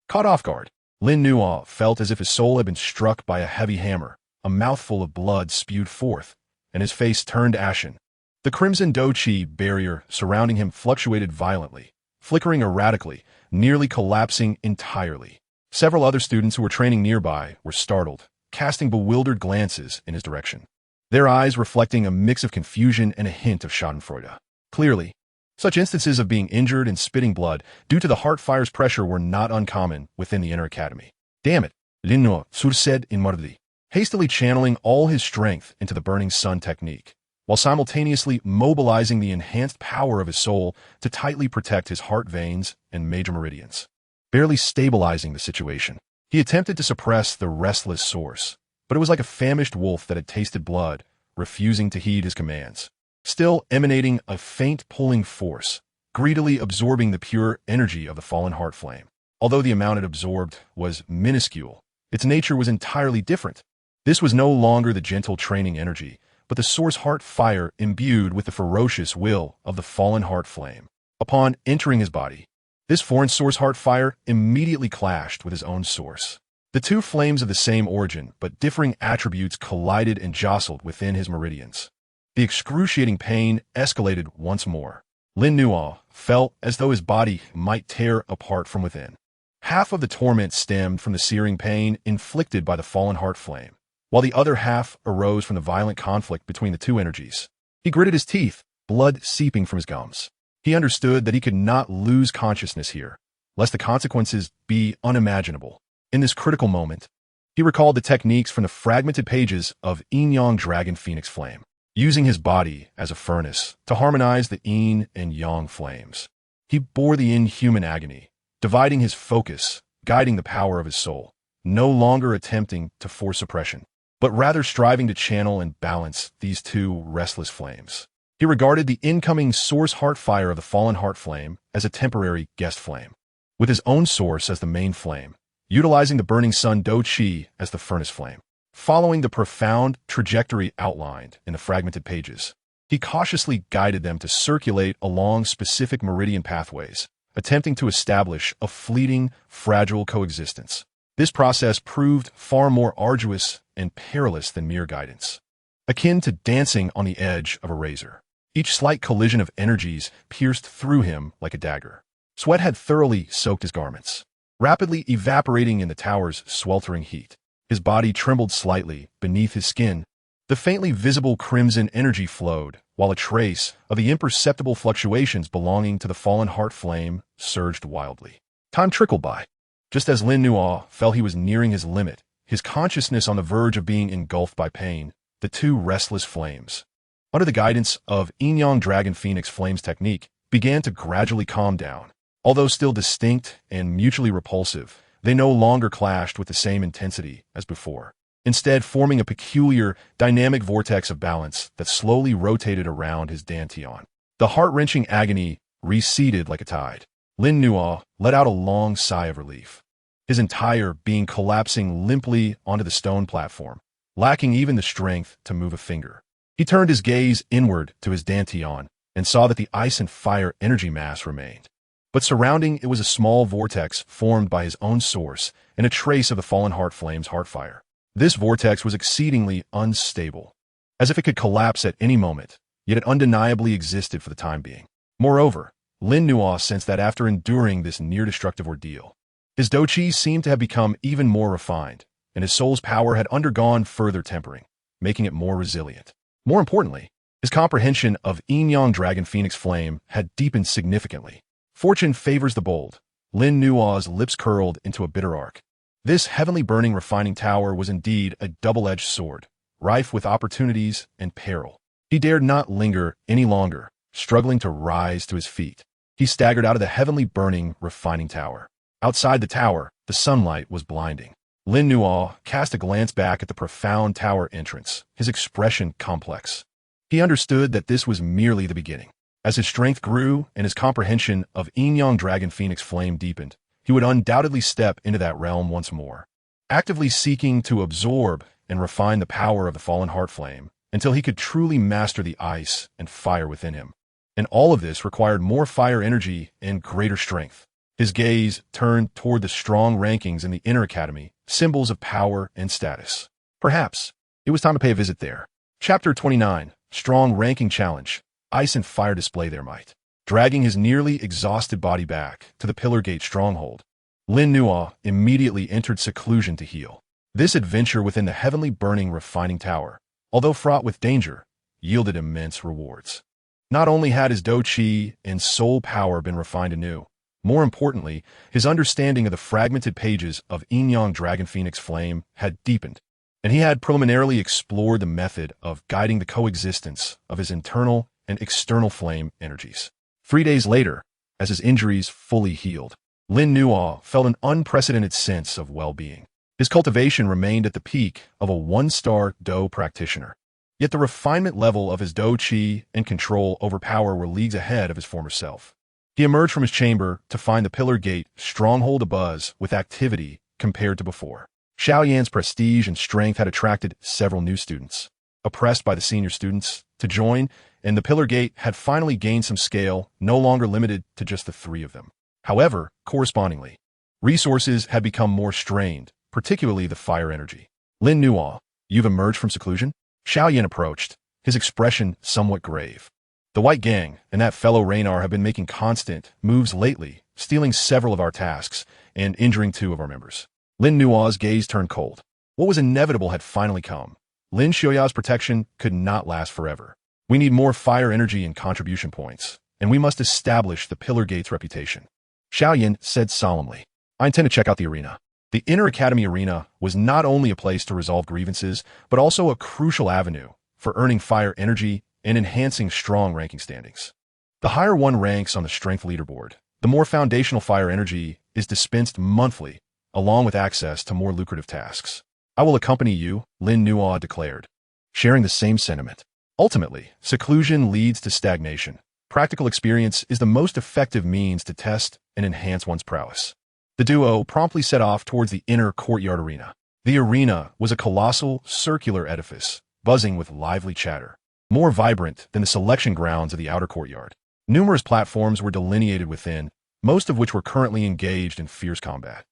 Caught off guard, Lin Nuo felt as if his soul had been struck by a heavy hammer. A mouthful of blood spewed forth, and his face turned ashen. The crimson Dou Qi barrier surrounding him fluctuated violently, flickering erratically, nearly collapsing entirely. Several other students who were training nearby were startled, casting bewildered glances in his direction, their eyes reflecting a mix of confusion and a hint of schadenfreude. Clearly, such instances of being injured and spitting blood due to the heart fire's pressure were not uncommon within the inner academy. Damn it, Lin Nuo said inwardly, hastily channeling all his strength into the burning sun technique, while simultaneously mobilizing the enhanced power of his soul to tightly protect his heart veins and major meridians. Barely stabilizing the situation, he attempted to suppress the restless source, but it was like a famished wolf that had tasted blood, refusing to heed his commands. Still emanating a faint pulling force, greedily absorbing the pure energy of the fallen heart flame. Although the amount it absorbed was minuscule, its nature was entirely different. This was no longer the gentle training energy, but the source heart fire imbued with the ferocious will of the fallen heart flame. Upon entering his body, this foreign source heart fire immediately clashed with his own source. The two flames of the same origin but differing attributes collided and jostled within his meridians. The excruciating pain escalated once more. Lin Nuo felt as though his body might tear apart from within. Half of the torment stemmed from the searing pain inflicted by the fallen heart flame, while the other half arose from the violent conflict between the two energies. He gritted his teeth, blood seeping from his gums. He understood that he could not lose consciousness here, lest the consequences be unimaginable. In this critical moment, he recalled the techniques from the fragmented pages of Yin-Yang Dragon Phoenix Flame, using his body as a furnace to harmonize the Yin and Yang flames. He bore the inhuman agony, dividing his focus, guiding the power of his soul, no longer attempting to force suppression, but rather striving to channel and balance these two restless flames. He regarded the incoming source heart fire of the fallen heart flame as a temporary guest flame, with his own source as the main flame, utilizing the burning sun Dou Qi as the furnace flame. Following the profound trajectory outlined in the fragmented pages, he cautiously guided them to circulate along specific meridian pathways, attempting to establish a fleeting, fragile coexistence. This process proved far more arduous and perilous than mere guidance, akin to dancing on the edge of a razor. Each slight collision of energies pierced through him like a dagger. Sweat had thoroughly soaked his garments, rapidly evaporating in the tower's sweltering heat. His body trembled slightly beneath his skin. The faintly visible crimson energy flowed, while a trace of the imperceptible fluctuations belonging to the fallen heart flame surged wildly. Time trickled by. Just as Lin Nuo felt he was nearing his limit, his consciousness on the verge of being engulfed by pain, the two restless flames, under the guidance of Yin-Yang Dragon Phoenix Flames technique, began to gradually calm down. Although still distinct and mutually repulsive, they no longer clashed with the same intensity as before, instead forming a peculiar, dynamic vortex of balance that slowly rotated around his dantian. The heart-wrenching agony receded like a tide. Lin Nuo let out a long sigh of relief, his entire being collapsing limply onto the stone platform, lacking even the strength to move a finger. He turned his gaze inward to his dantian and saw that the ice and fire energy mass remained. But surrounding it was a small vortex formed by his own source and a trace of the fallen heart flame's heart fire. This vortex was exceedingly unstable, as if it could collapse at any moment, yet it undeniably existed for the time being. Moreover, Lin Nuo sensed that after enduring this near-destructive ordeal, his Dou Qi seemed to have become even more refined, and his soul's power had undergone further tempering, making it more resilient. More importantly, his comprehension of Yin-Yang Dragon Phoenix Flame had deepened significantly. Fortune favors the bold. Lin Nuo's lips curled into a bitter arc. This heavenly burning refining tower was indeed a double-edged sword, rife with opportunities and peril. He dared not linger any longer, struggling to rise to his feet. He staggered out of the heavenly burning refining tower. Outside the tower, the sunlight was blinding. Lin Nuo cast a glance back at the profound tower entrance, his expression complex. He understood that this was merely the beginning. As his strength grew and his comprehension of Yin-Yang Dragon Phoenix Flame deepened, he would undoubtedly step into that realm once more, actively seeking to absorb and refine the power of the fallen heart flame until he could truly master the ice and fire within him. And all of this required more fire energy and greater strength. His gaze turned toward the strong rankings in the Inner Academy, symbols of power and status. Perhaps it was time to pay a visit there. Chapter 29, Strong Ranking Challenge. Ice and fire display their might. Dragging his nearly exhausted body back to the Pillar Gate stronghold, Lin Nuo immediately entered seclusion to heal. This adventure within the heavenly burning refining tower, although fraught with danger, yielded immense rewards. Not only had his Dou Qi and soul power been refined anew, more importantly, his understanding of the fragmented pages of Yin-Yang Dragon Phoenix Flame had deepened, and he had preliminarily explored the method of guiding the coexistence of his internal and external flame energies. 3 days later, as his injuries fully healed, Lin Nuo felt an unprecedented sense of well-being. His cultivation remained at the peak of a 1-star Dou practitioner, yet the refinement level of his Dou Qi and control over power were leagues ahead of his former self. He emerged from his chamber to find the pillar gate stronghold abuzz with activity compared to before. Xiao Yan's prestige and strength had attracted several new students, oppressed by the senior students, to join, and the pillar gate had finally gained some scale, no longer limited to just the three of them. However, correspondingly, resources had become more strained, particularly the fire energy. Lin Nuo, you've emerged from seclusion? Xiao Yan approached, his expression somewhat grave. The White Gang and that fellow Raynar have been making constant moves lately, stealing several of our tasks and injuring 2 of our members. Lin Nuo's gaze turned cold. What was inevitable had finally come. Lin Xiaoya's protection could not last forever. We need more fire energy and contribution points, and we must establish the Pillar Gate's reputation. Xiao Yan said solemnly, I intend to check out the arena. The Inner Academy arena was not only a place to resolve grievances, but also a crucial avenue for earning fire energy and enhancing strong ranking standings. The higher one ranks on the strength leaderboard, the more foundational fire energy is dispensed monthly, along with access to more lucrative tasks. I will accompany you, Lin Nuo declared, sharing the same sentiment. Ultimately, seclusion leads to stagnation. Practical experience is the most effective means to test and enhance one's prowess. The duo promptly set off towards the inner courtyard arena. The arena was a colossal, circular edifice, buzzing with lively chatter, more vibrant than the selection grounds of the outer courtyard. Numerous platforms were delineated within, most of which were currently engaged in fierce combat.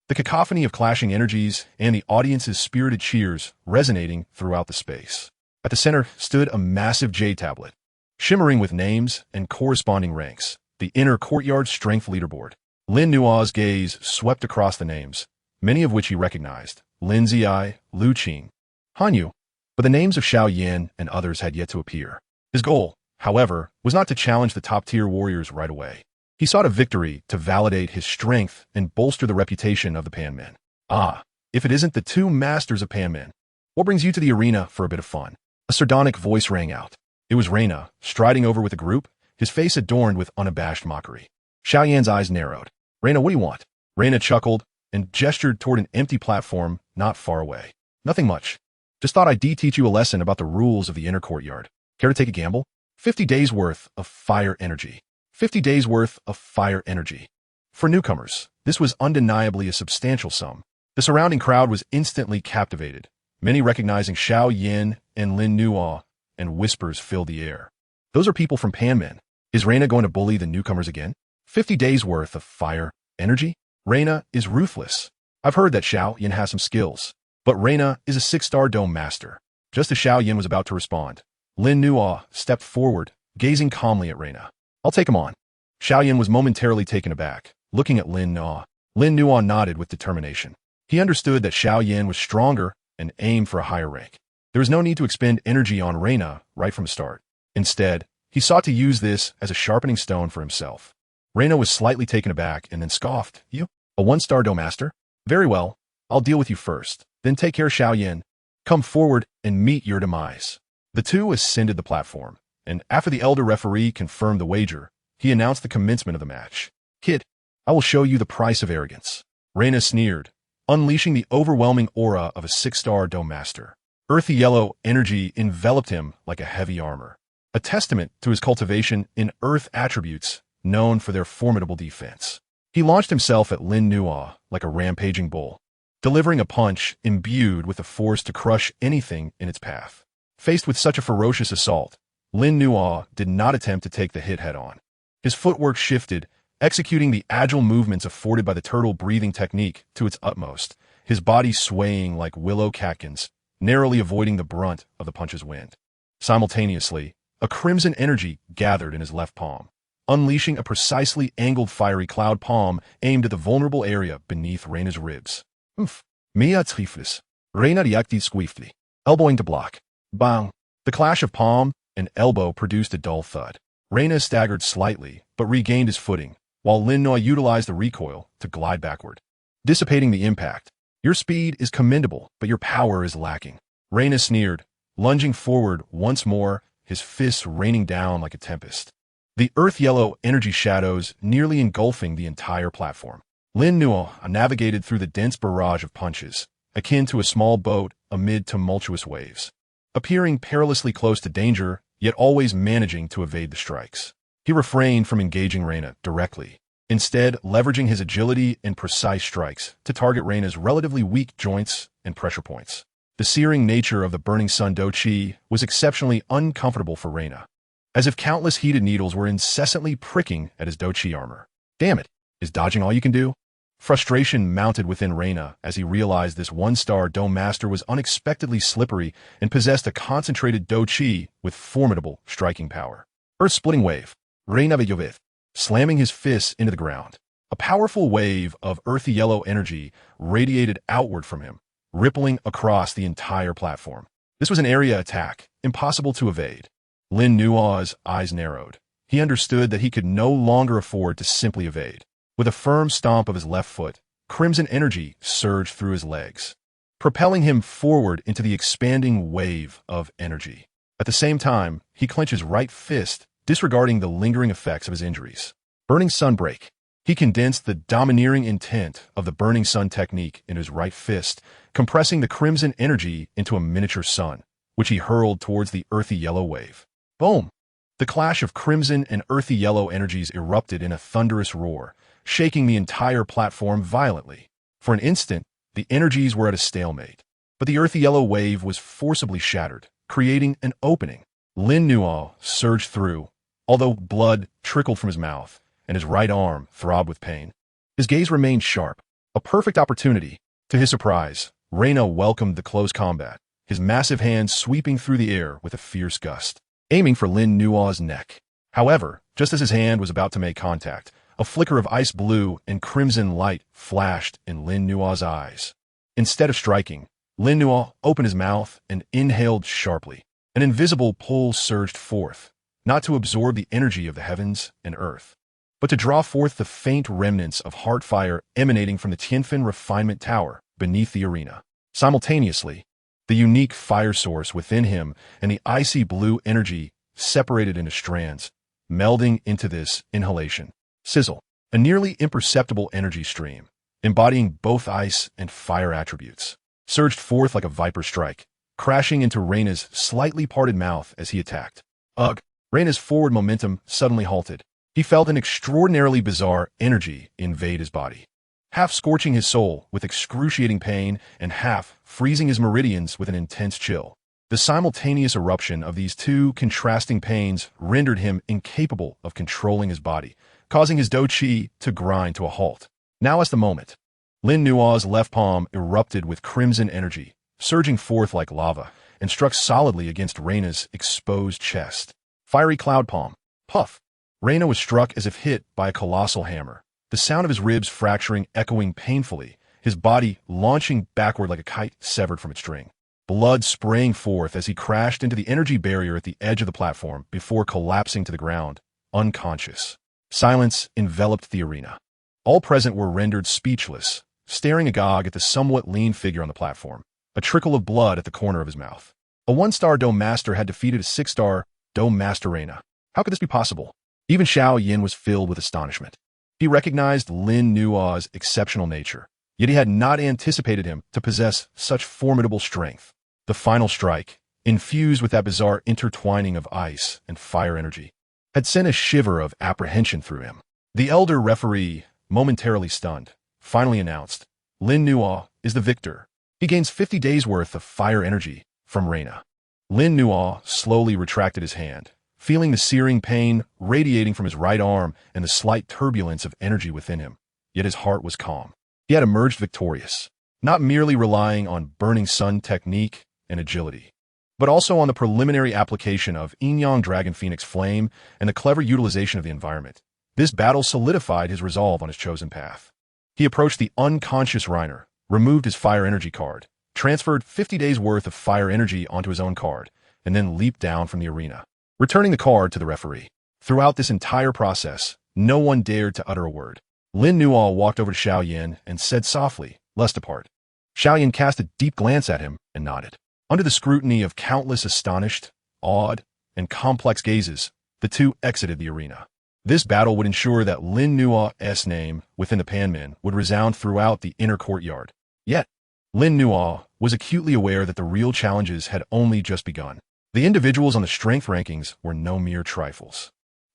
The cacophony of clashing energies and the audience's spirited cheers resonating throughout the space. At the center stood a massive jade tablet, shimmering with names and corresponding ranks, the inner courtyard strength leaderboard. Lin Nuo's gaze swept across the names, many of which he recognized, Lin Ziai, Lu Qing, Han Yu, but the names of Xiao Yan and others had yet to appear. His goal, however, was not to challenge the top-tier warriors right away. He sought a victory to validate his strength and bolster the reputation of the Panmen. Ah, if it isn't the 2 masters of Panmen. What brings you to the arena for a bit of fun? A sardonic voice rang out. It was Reyna, striding over with the group, his face adorned with unabashed mockery. Xiao Yan's eyes narrowed. Reyna, what do you want? Reyna chuckled and gestured toward an empty platform not far away. Nothing much. Just thought I'd teach you a lesson about the rules of the inner courtyard. Care to take a gamble? 50 days worth of fire energy. 50 days worth of fire energy. For newcomers, this was undeniably a substantial sum. The surrounding crowd was instantly captivated, many recognizing Xiao Yan and Lin Nuo, and whispers filled the air. Those are people from Panmen. Is Reyna going to bully the newcomers again? 50 days worth of fire energy? Reyna is ruthless. I've heard that Xiao Yan has some skills, but Reyna is a 6-star dome master. Just as Xiao Yan was about to respond, Lin Nuo stepped forward, gazing calmly at Reyna. I'll take him on. Xiao Yan was momentarily taken aback, looking at Lin Nuo. Lin Nuo nodded with determination. He understood that Xiao Yan was stronger and aimed for a higher rank. There was no need to expend energy on Reyna right from the start. Instead, he sought to use this as a sharpening stone for himself. Reyna was slightly taken aback and then scoffed. You? A 1-star dome master? Very well. I'll deal with you first, then take care of Xiao Yan. Come forward and meet your demise. The 2 ascended the platform, and after the elder referee confirmed the wager, he announced the commencement of the match. Kid, I will show you the price of arrogance. Reyna sneered, unleashing the overwhelming aura of a 6-star dome master. Earthy yellow energy enveloped him like a heavy armor, a testament to his cultivation in earth attributes known for their formidable defense. He launched himself at Lin Nuo like a rampaging bull, delivering a punch imbued with the force to crush anything in its path. Faced with such a ferocious assault, Lin Nuo did not attempt to take the hit head-on. His footwork shifted, executing the agile movements afforded by the turtle breathing technique to its utmost, his body swaying like willow catkins, narrowly avoiding the brunt of the punch's wind. Simultaneously, a crimson energy gathered in his left palm, unleashing a precisely angled fiery cloud palm aimed at the vulnerable area beneath Reyna's ribs. Oof. Mia trifles. Reyna reacted swiftly, elbowing to block. Bang! The clash of palm and elbow produced a dull thud. Reyna staggered slightly, but regained his footing, while Lin Nuo utilized the recoil to glide backward, dissipating the impact. Your speed is commendable, but your power is lacking. Reyna sneered, lunging forward once more, his fists raining down like a tempest. The earth-yellow energy shadows nearly engulfing the entire platform. Lin Nuo navigated through the dense barrage of punches, akin to a small boat amid tumultuous waves, appearing perilously close to danger, yet always managing to evade the strikes. He refrained from engaging Reina directly, instead leveraging his agility and precise strikes to target Reina's relatively weak joints and pressure points. The searing nature of the burning sun Dou Qi was exceptionally uncomfortable for Reina, as if countless heated needles were incessantly pricking at his Dou Qi armor. Damn it, is dodging all you can do? Frustration mounted within Reina as he realized this one-star Dou master was unexpectedly slippery and possessed a concentrated Dou Qi with formidable striking power. Earth-splitting wave. Reina Vejovith, slamming his fists into the ground. A powerful wave of earthy yellow energy radiated outward from him, rippling across the entire platform. This was an area attack, impossible to evade. Lin Nua's eyes narrowed. He understood that he could no longer afford to simply evade. With a firm stomp of his left foot, crimson energy surged through his legs, propelling him forward into the expanding wave of energy. At the same time, he clenched his right fist, disregarding the lingering effects of his injuries. Burning Sun Break. He condensed the domineering intent of the Burning Sun technique in his right fist, compressing the crimson energy into a miniature sun, which he hurled towards the earthy yellow wave. Boom! The clash of crimson and earthy yellow energies erupted in a thunderous roar, shaking the entire platform violently. For an instant, the energies were at a stalemate, but the earthy yellow wave was forcibly shattered, creating an opening. Lin Nua surged through, although blood trickled from his mouth, and his right arm throbbed with pain. His gaze remained sharp, a perfect opportunity. To his surprise, Reina welcomed the close combat, his massive hands sweeping through the air with a fierce gust, aiming for Lin Nua's neck. However, just as his hand was about to make contact, a flicker of ice blue and crimson light flashed in Lin Nua's eyes. Instead of striking, Lin Nua opened his mouth and inhaled sharply. An invisible pull surged forth, not to absorb the energy of the heavens and earth, but to draw forth the faint remnants of heart fire emanating from the Tianfen refinement tower beneath the arena. Simultaneously, the unique fire source within him and the icy blue energy separated into strands, melding into this inhalation. Sizzle, a nearly imperceptible energy stream, embodying both ice and fire attributes, surged forth like a viper strike, crashing into Reina's slightly parted mouth as he attacked. Ugh! Reina's forward momentum suddenly halted. He felt an extraordinarily bizarre energy invade his body, half scorching his soul with excruciating pain and half freezing his meridians with an intense chill. The simultaneous eruption of these two contrasting pains rendered him incapable of controlling his body, causing his Dou Qi to grind to a halt. Now is the moment. Lin Nua's left palm erupted with crimson energy, surging forth like lava, and struck solidly against Reina's exposed chest. Fiery cloud palm. Puff! Reina was struck as if hit by a colossal hammer, the sound of his ribs fracturing echoing painfully, his body launching backward like a kite severed from its string. Blood spraying forth as he crashed into the energy barrier at the edge of the platform before collapsing to the ground, unconscious. Silence enveloped the arena. All present were rendered speechless, staring agog at the somewhat lean figure on the platform, a trickle of blood at the corner of his mouth. A one-star Dou master had defeated a six-star Dou master Reina. How could this be possible? Even Xiao Yin was filled with astonishment. He recognized Lin Nua's exceptional nature, yet he had not anticipated him to possess such formidable strength. The final strike, infused with that bizarre intertwining of ice and fire energy, had sent a shiver of apprehension through him. The elder referee, momentarily stunned, finally announced, Lin Nua is the victor. He gains 50 days' worth of fire energy from Reina. Lin Nua slowly retracted his hand, feeling the searing pain radiating from his right arm and the slight turbulence of energy within him, yet his heart was calm. He had emerged victorious, not merely relying on Burning Sun technique and agility, but also on the preliminary application of Yin-Yang Dragon Phoenix Flame and the clever utilization of the environment. This battle solidified his resolve on his chosen path. He approached the unconscious Reiner, removed his fire energy card, transferred 50 days' worth of fire energy onto his own card, and then leaped down from the arena, returning the card to the referee. Throughout this entire process, no one dared to utter a word. Lin Nua walked over to Xiao Yin and said softly, "Let's depart." Xiao Yin cast a deep glance at him and nodded. Under the scrutiny of countless astonished, awed, and complex gazes, the two exited the arena. This battle would ensure that Lin Nua's name within the Panmen would resound throughout the inner courtyard. Yet, Lin Nua was acutely aware that the real challenges had only just begun. The individuals on the strength rankings were no mere trifles.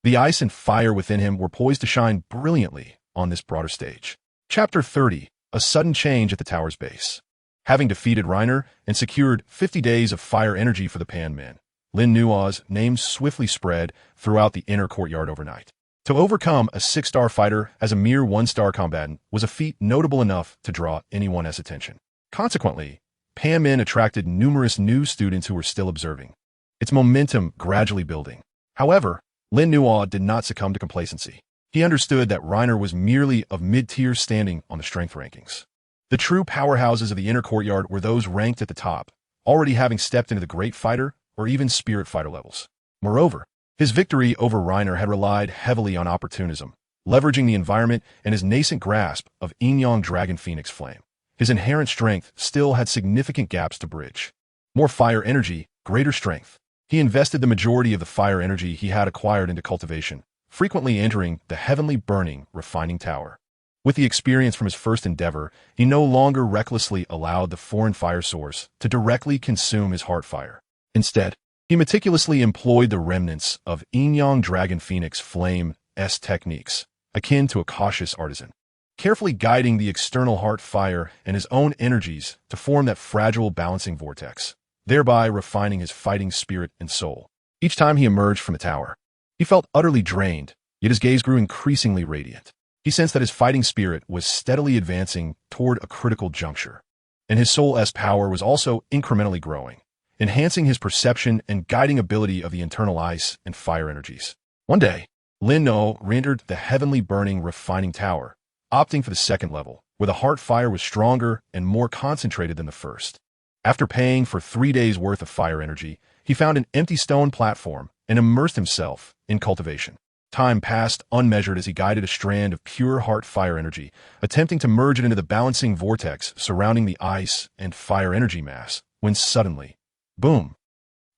The ice and fire within him were poised to shine brilliantly on this broader stage. Chapter 30. A sudden change at the tower's base. Having defeated Reiner and secured 50 days of fire energy for the Pan Men, Lin Nuo's name swiftly spread throughout the inner courtyard overnight. To overcome a 6-star fighter as a mere 1-star combatant was a feat notable enough to draw anyone's attention. Consequently, Pan Men attracted numerous new students who were still observing, its momentum gradually building. However, Lin Nuo did not succumb to complacency. He understood that Reiner was merely of mid-tier standing on the strength rankings. The true powerhouses of the inner courtyard were those ranked at the top, already having stepped into the great fighter or even spirit fighter levels. Moreover, his victory over Reiner had relied heavily on opportunism, leveraging the environment and his nascent grasp of Yin-Yang Dragon Phoenix Flame. His inherent strength still had significant gaps to bridge. More fire energy, greater strength. He invested the majority of the fire energy he had acquired into cultivation, frequently entering the heavenly burning, refining tower. With the experience from his first endeavor, he no longer recklessly allowed the foreign fire source to directly consume his heart fire. Instead, he meticulously employed the remnants of Yin-Yang Dragon Phoenix Flame-S techniques, akin to a cautious artisan, carefully guiding the external heart fire and his own energies to form that fragile balancing vortex, thereby refining his fighting spirit and soul. Each time he emerged from the tower, he felt utterly drained, yet his gaze grew increasingly radiant. He sensed that his fighting spirit was steadily advancing toward a critical juncture, and his soul's power was also incrementally growing, enhancing his perception and guiding ability of the internal ice and fire energies. One day, Lin Nuo re-entered the heavenly burning refining tower, opting for the second level, where the heart fire was stronger and more concentrated than the first. After paying for 3 days' worth of fire energy, he found an empty stone platform and immersed himself in cultivation. Time passed unmeasured as he guided a strand of pure heart fire energy, attempting to merge it into the balancing vortex surrounding the ice and fire energy mass, when suddenly, boom!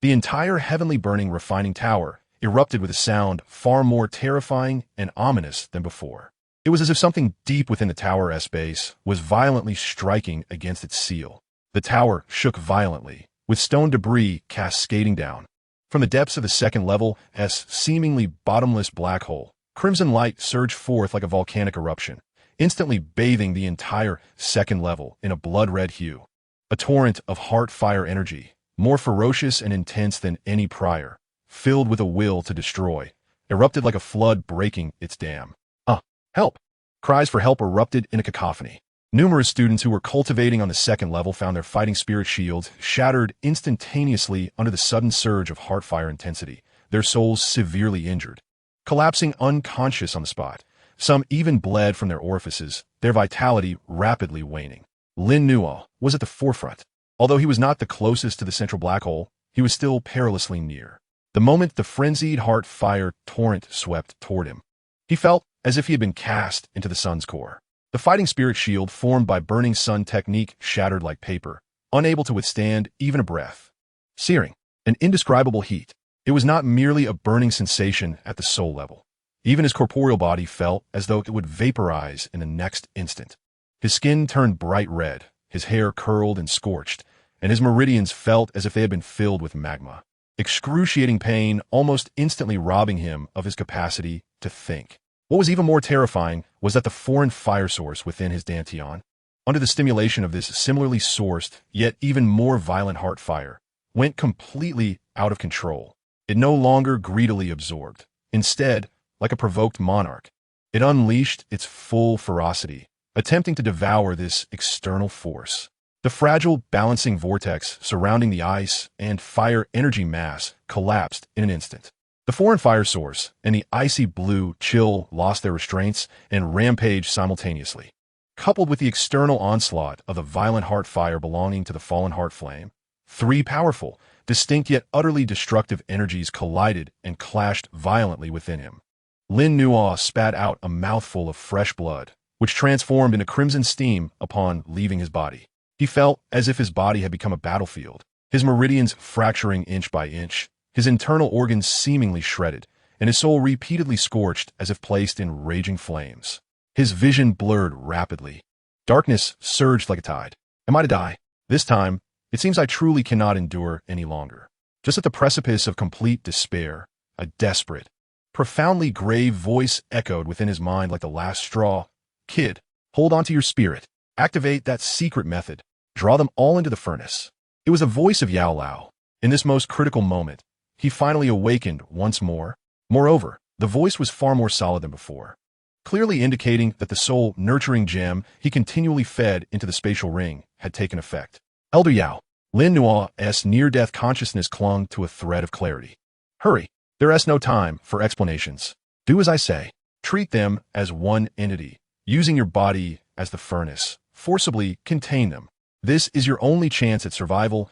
The entire heavenly burning refining tower erupted with a sound far more terrifying and ominous than before. It was as if something deep within the tower's base was violently striking against its seal. The tower shook violently, with stone debris cascading down. From the depths of the second level's seemingly bottomless black hole, crimson light surged forth like a volcanic eruption, instantly bathing the entire second level in a blood-red hue. A torrent of heart fire energy, more ferocious and intense than any prior, filled with a will to destroy, erupted like a flood breaking its dam. Help! Cries for help erupted in a cacophony. Numerous students who were cultivating on the second level found their fighting spirit shields shattered instantaneously under the sudden surge of heart fire intensity, their souls severely injured. Collapsing unconscious on the spot, some even bled from their orifices, their vitality rapidly waning. Lin Nuo was at the forefront. Although he was not the closest to the central black hole, he was still perilously near. The moment the frenzied heart fire torrent swept toward him, he felt as if he had been cast into the sun's core. The fighting spirit shield formed by burning sun technique shattered like paper, unable to withstand even a breath. Searing, an indescribable heat. It was not merely a burning sensation at the soul level. Even his corporeal body felt as though it would vaporize in the next instant. His skin turned bright red, his hair curled and scorched, and his meridians felt as if they had been filled with magma. Excruciating pain almost instantly robbing him of his capacity to think. What was even more terrifying was that the foreign fire source within his dantian, under the stimulation of this similarly sourced, yet even more violent heart fire, went completely out of control. It no longer greedily absorbed. Instead, like a provoked monarch, it unleashed its full ferocity, attempting to devour this external force. The fragile balancing vortex surrounding the ice and fire energy mass collapsed in an instant. The foreign fire source and the icy blue chill lost their restraints and rampaged simultaneously. Coupled with the external onslaught of the violent heart fire belonging to the fallen heart flame, 3 powerful, distinct yet utterly destructive energies collided and clashed violently within him. Lin Nuo spat out a mouthful of fresh blood, which transformed into crimson steam upon leaving his body. He felt as if his body had become a battlefield, his meridians fracturing inch by inch, his internal organs seemingly shredded, and his soul repeatedly scorched as if placed in raging flames. His vision blurred rapidly. Darkness surged like a tide. Am I to die? This time, it seems I truly cannot endure any longer. Just at the precipice of complete despair, a desperate, Profoundly grave voice echoed within his mind like the last straw. Kid, hold on to your spirit. Activate that secret method. Draw them all into the furnace. It was the voice of Yao Lao. In this most critical moment, he finally awakened once more. Moreover, the voice was far more solid than before, clearly indicating that the soul-nurturing gem he continually fed into the spatial ring had taken effect. Elder Yao, Lin Nua's near-death consciousness clung to a thread of clarity. Hurry, there is no time for explanations. Do as I say. Treat them as one entity, using your body as the furnace. Forcibly contain them. This is your only chance at survival,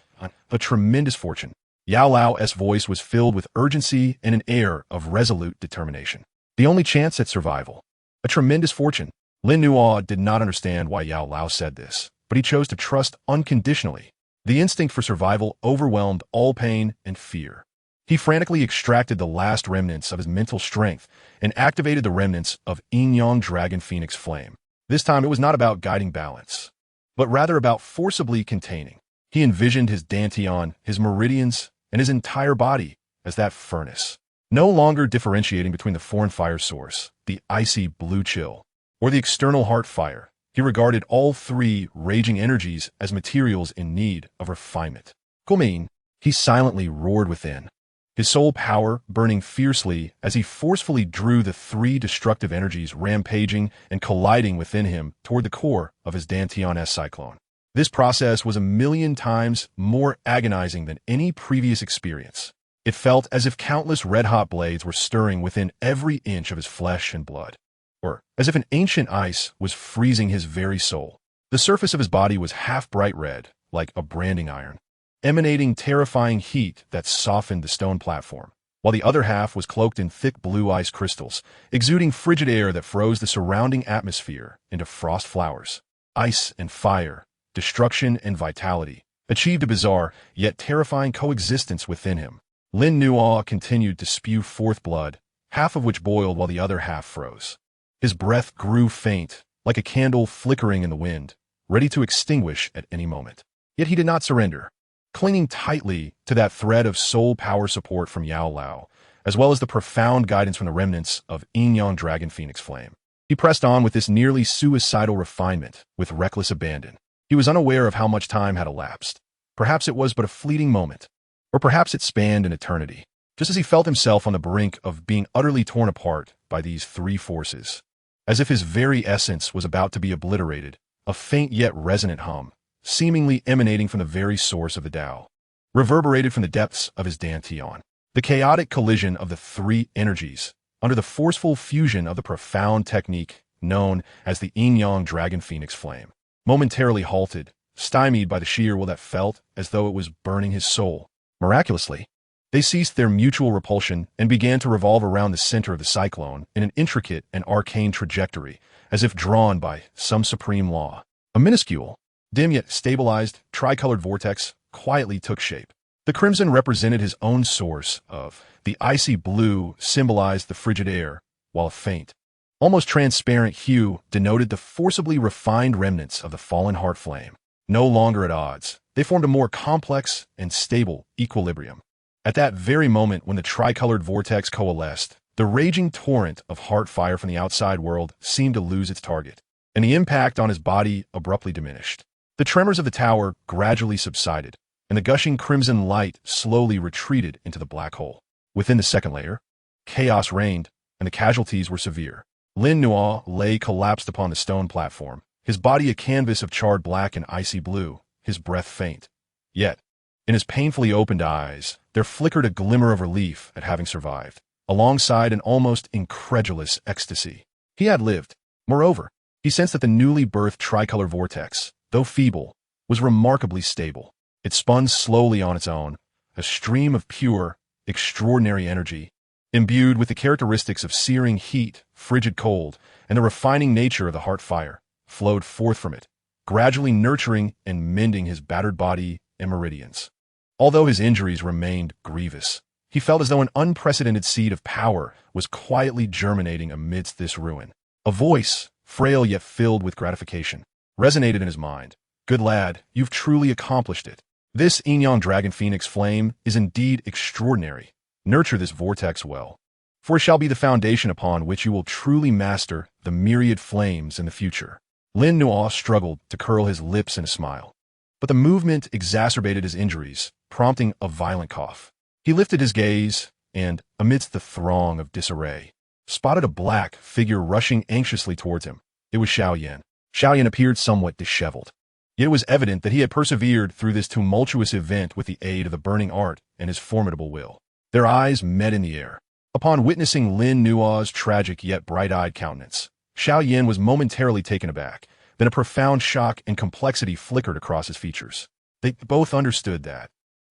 a tremendous fortune. Yao Lao's voice was filled with urgency and an air of resolute determination. The only chance at survival. A tremendous fortune. Lin Nua did not understand why Yao Lao said this, but he chose to trust unconditionally. The instinct for survival overwhelmed all pain and fear. He frantically extracted the last remnants of his mental strength and activated the remnants of Yin-Yang Dragon Phoenix Flame. This time it was not about guiding balance, but rather about forcibly containing. He envisioned his dantian, his meridians, and his entire body as that furnace, no longer differentiating between the foreign fire source, the icy blue chill, or the external heart fire. He regarded all three raging energies as materials in need of refinement. Gumin, he silently roared within, his soul power burning fiercely as he forcefully drew the three destructive energies rampaging and colliding within him toward the core of his Dantian-S cyclone. This process was 1,000,000 times more agonizing than any previous experience. It felt as if countless red-hot blades were stirring within every inch of his flesh and blood, or as if an ancient ice was freezing his very soul. The surface of his body was half bright red, like a branding iron, emanating terrifying heat that softened the stone platform, while the other half was cloaked in thick blue ice crystals, exuding frigid air that froze the surrounding atmosphere into frost flowers. Ice and fire, destruction and vitality, achieved a bizarre yet terrifying coexistence within him. Lin Nua continued to spew forth blood, half of which boiled while the other half froze. His breath grew faint, like a candle flickering in the wind, ready to extinguish at any moment. Yet he did not surrender. Clinging tightly to that thread of soul power support from Yao Lao, as well as the profound guidance from the remnants of Yin-Yang Dragon Phoenix Flame, he pressed on with this nearly suicidal refinement, with reckless abandon. He was unaware of how much time had elapsed. Perhaps it was but a fleeting moment, or perhaps it spanned an eternity, just as he felt himself on the brink of being utterly torn apart by these three forces. As if his very essence was about to be obliterated, a faint yet resonant hum, seemingly emanating from the very source of the Tao, reverberated from the depths of his Dantian. The chaotic collision of the three energies, under the forceful fusion of the profound technique known as the Yin-Yang Dragon Phoenix Flame, momentarily halted, stymied by the sheer will that felt as though it was burning his soul. Miraculously, they ceased their mutual repulsion and began to revolve around the center of the cyclone in an intricate and arcane trajectory, as if drawn by some supreme law. A minuscule, dim yet stabilized, tricolored vortex quietly took shape. The crimson represented his own source of, the icy blue symbolized the frigid air, while a faint, almost transparent hue denoted the forcibly refined remnants of the fallen heart flame. No longer at odds, they formed a more complex and stable equilibrium. At that very moment when the tricolored vortex coalesced, the raging torrent of heart fire from the outside world seemed to lose its target, and the impact on his body abruptly diminished. The tremors of the tower gradually subsided, and the gushing crimson light slowly retreated into the black hole. Within the second layer, chaos reigned, and the casualties were severe. Lin Nua lay collapsed upon the stone platform, his body a canvas of charred black and icy blue, his breath faint. Yet, in his painfully opened eyes, there flickered a glimmer of relief at having survived, alongside an almost incredulous ecstasy. He had lived. Moreover, he sensed that the newly birthed tricolor vortex, though feeble, was remarkably stable. It spun slowly on its own, a stream of pure, extraordinary energy, imbued with the characteristics of searing heat, frigid cold, and the refining nature of the heart fire, flowed forth from it, gradually nurturing and mending his battered body and meridians. Although his injuries remained grievous, he felt as though an unprecedented seed of power was quietly germinating amidst this ruin. A voice, frail yet filled with gratification, resonated in his mind. Good lad, you've truly accomplished it. This Yin-Yang Dragon Phoenix Flame is indeed extraordinary. Nurture this vortex well. for it shall be the foundation upon which you will truly master the myriad flames in the future. Lin Nuo struggled to curl his lips in a smile, but the movement exacerbated his injuries, prompting a violent cough. He lifted his gaze and, amidst the throng of disarray, spotted a black figure rushing anxiously towards him. It was Xiaoyan. Xiaoyan appeared somewhat disheveled. Yet it was evident that he had persevered through this tumultuous event with the aid of the burning art and his formidable will. Their eyes met in the air. Upon witnessing Lin Nuo's tragic yet bright-eyed countenance, Xiaoyan was momentarily taken aback. Then a profound shock and complexity flickered across his features. They both understood that,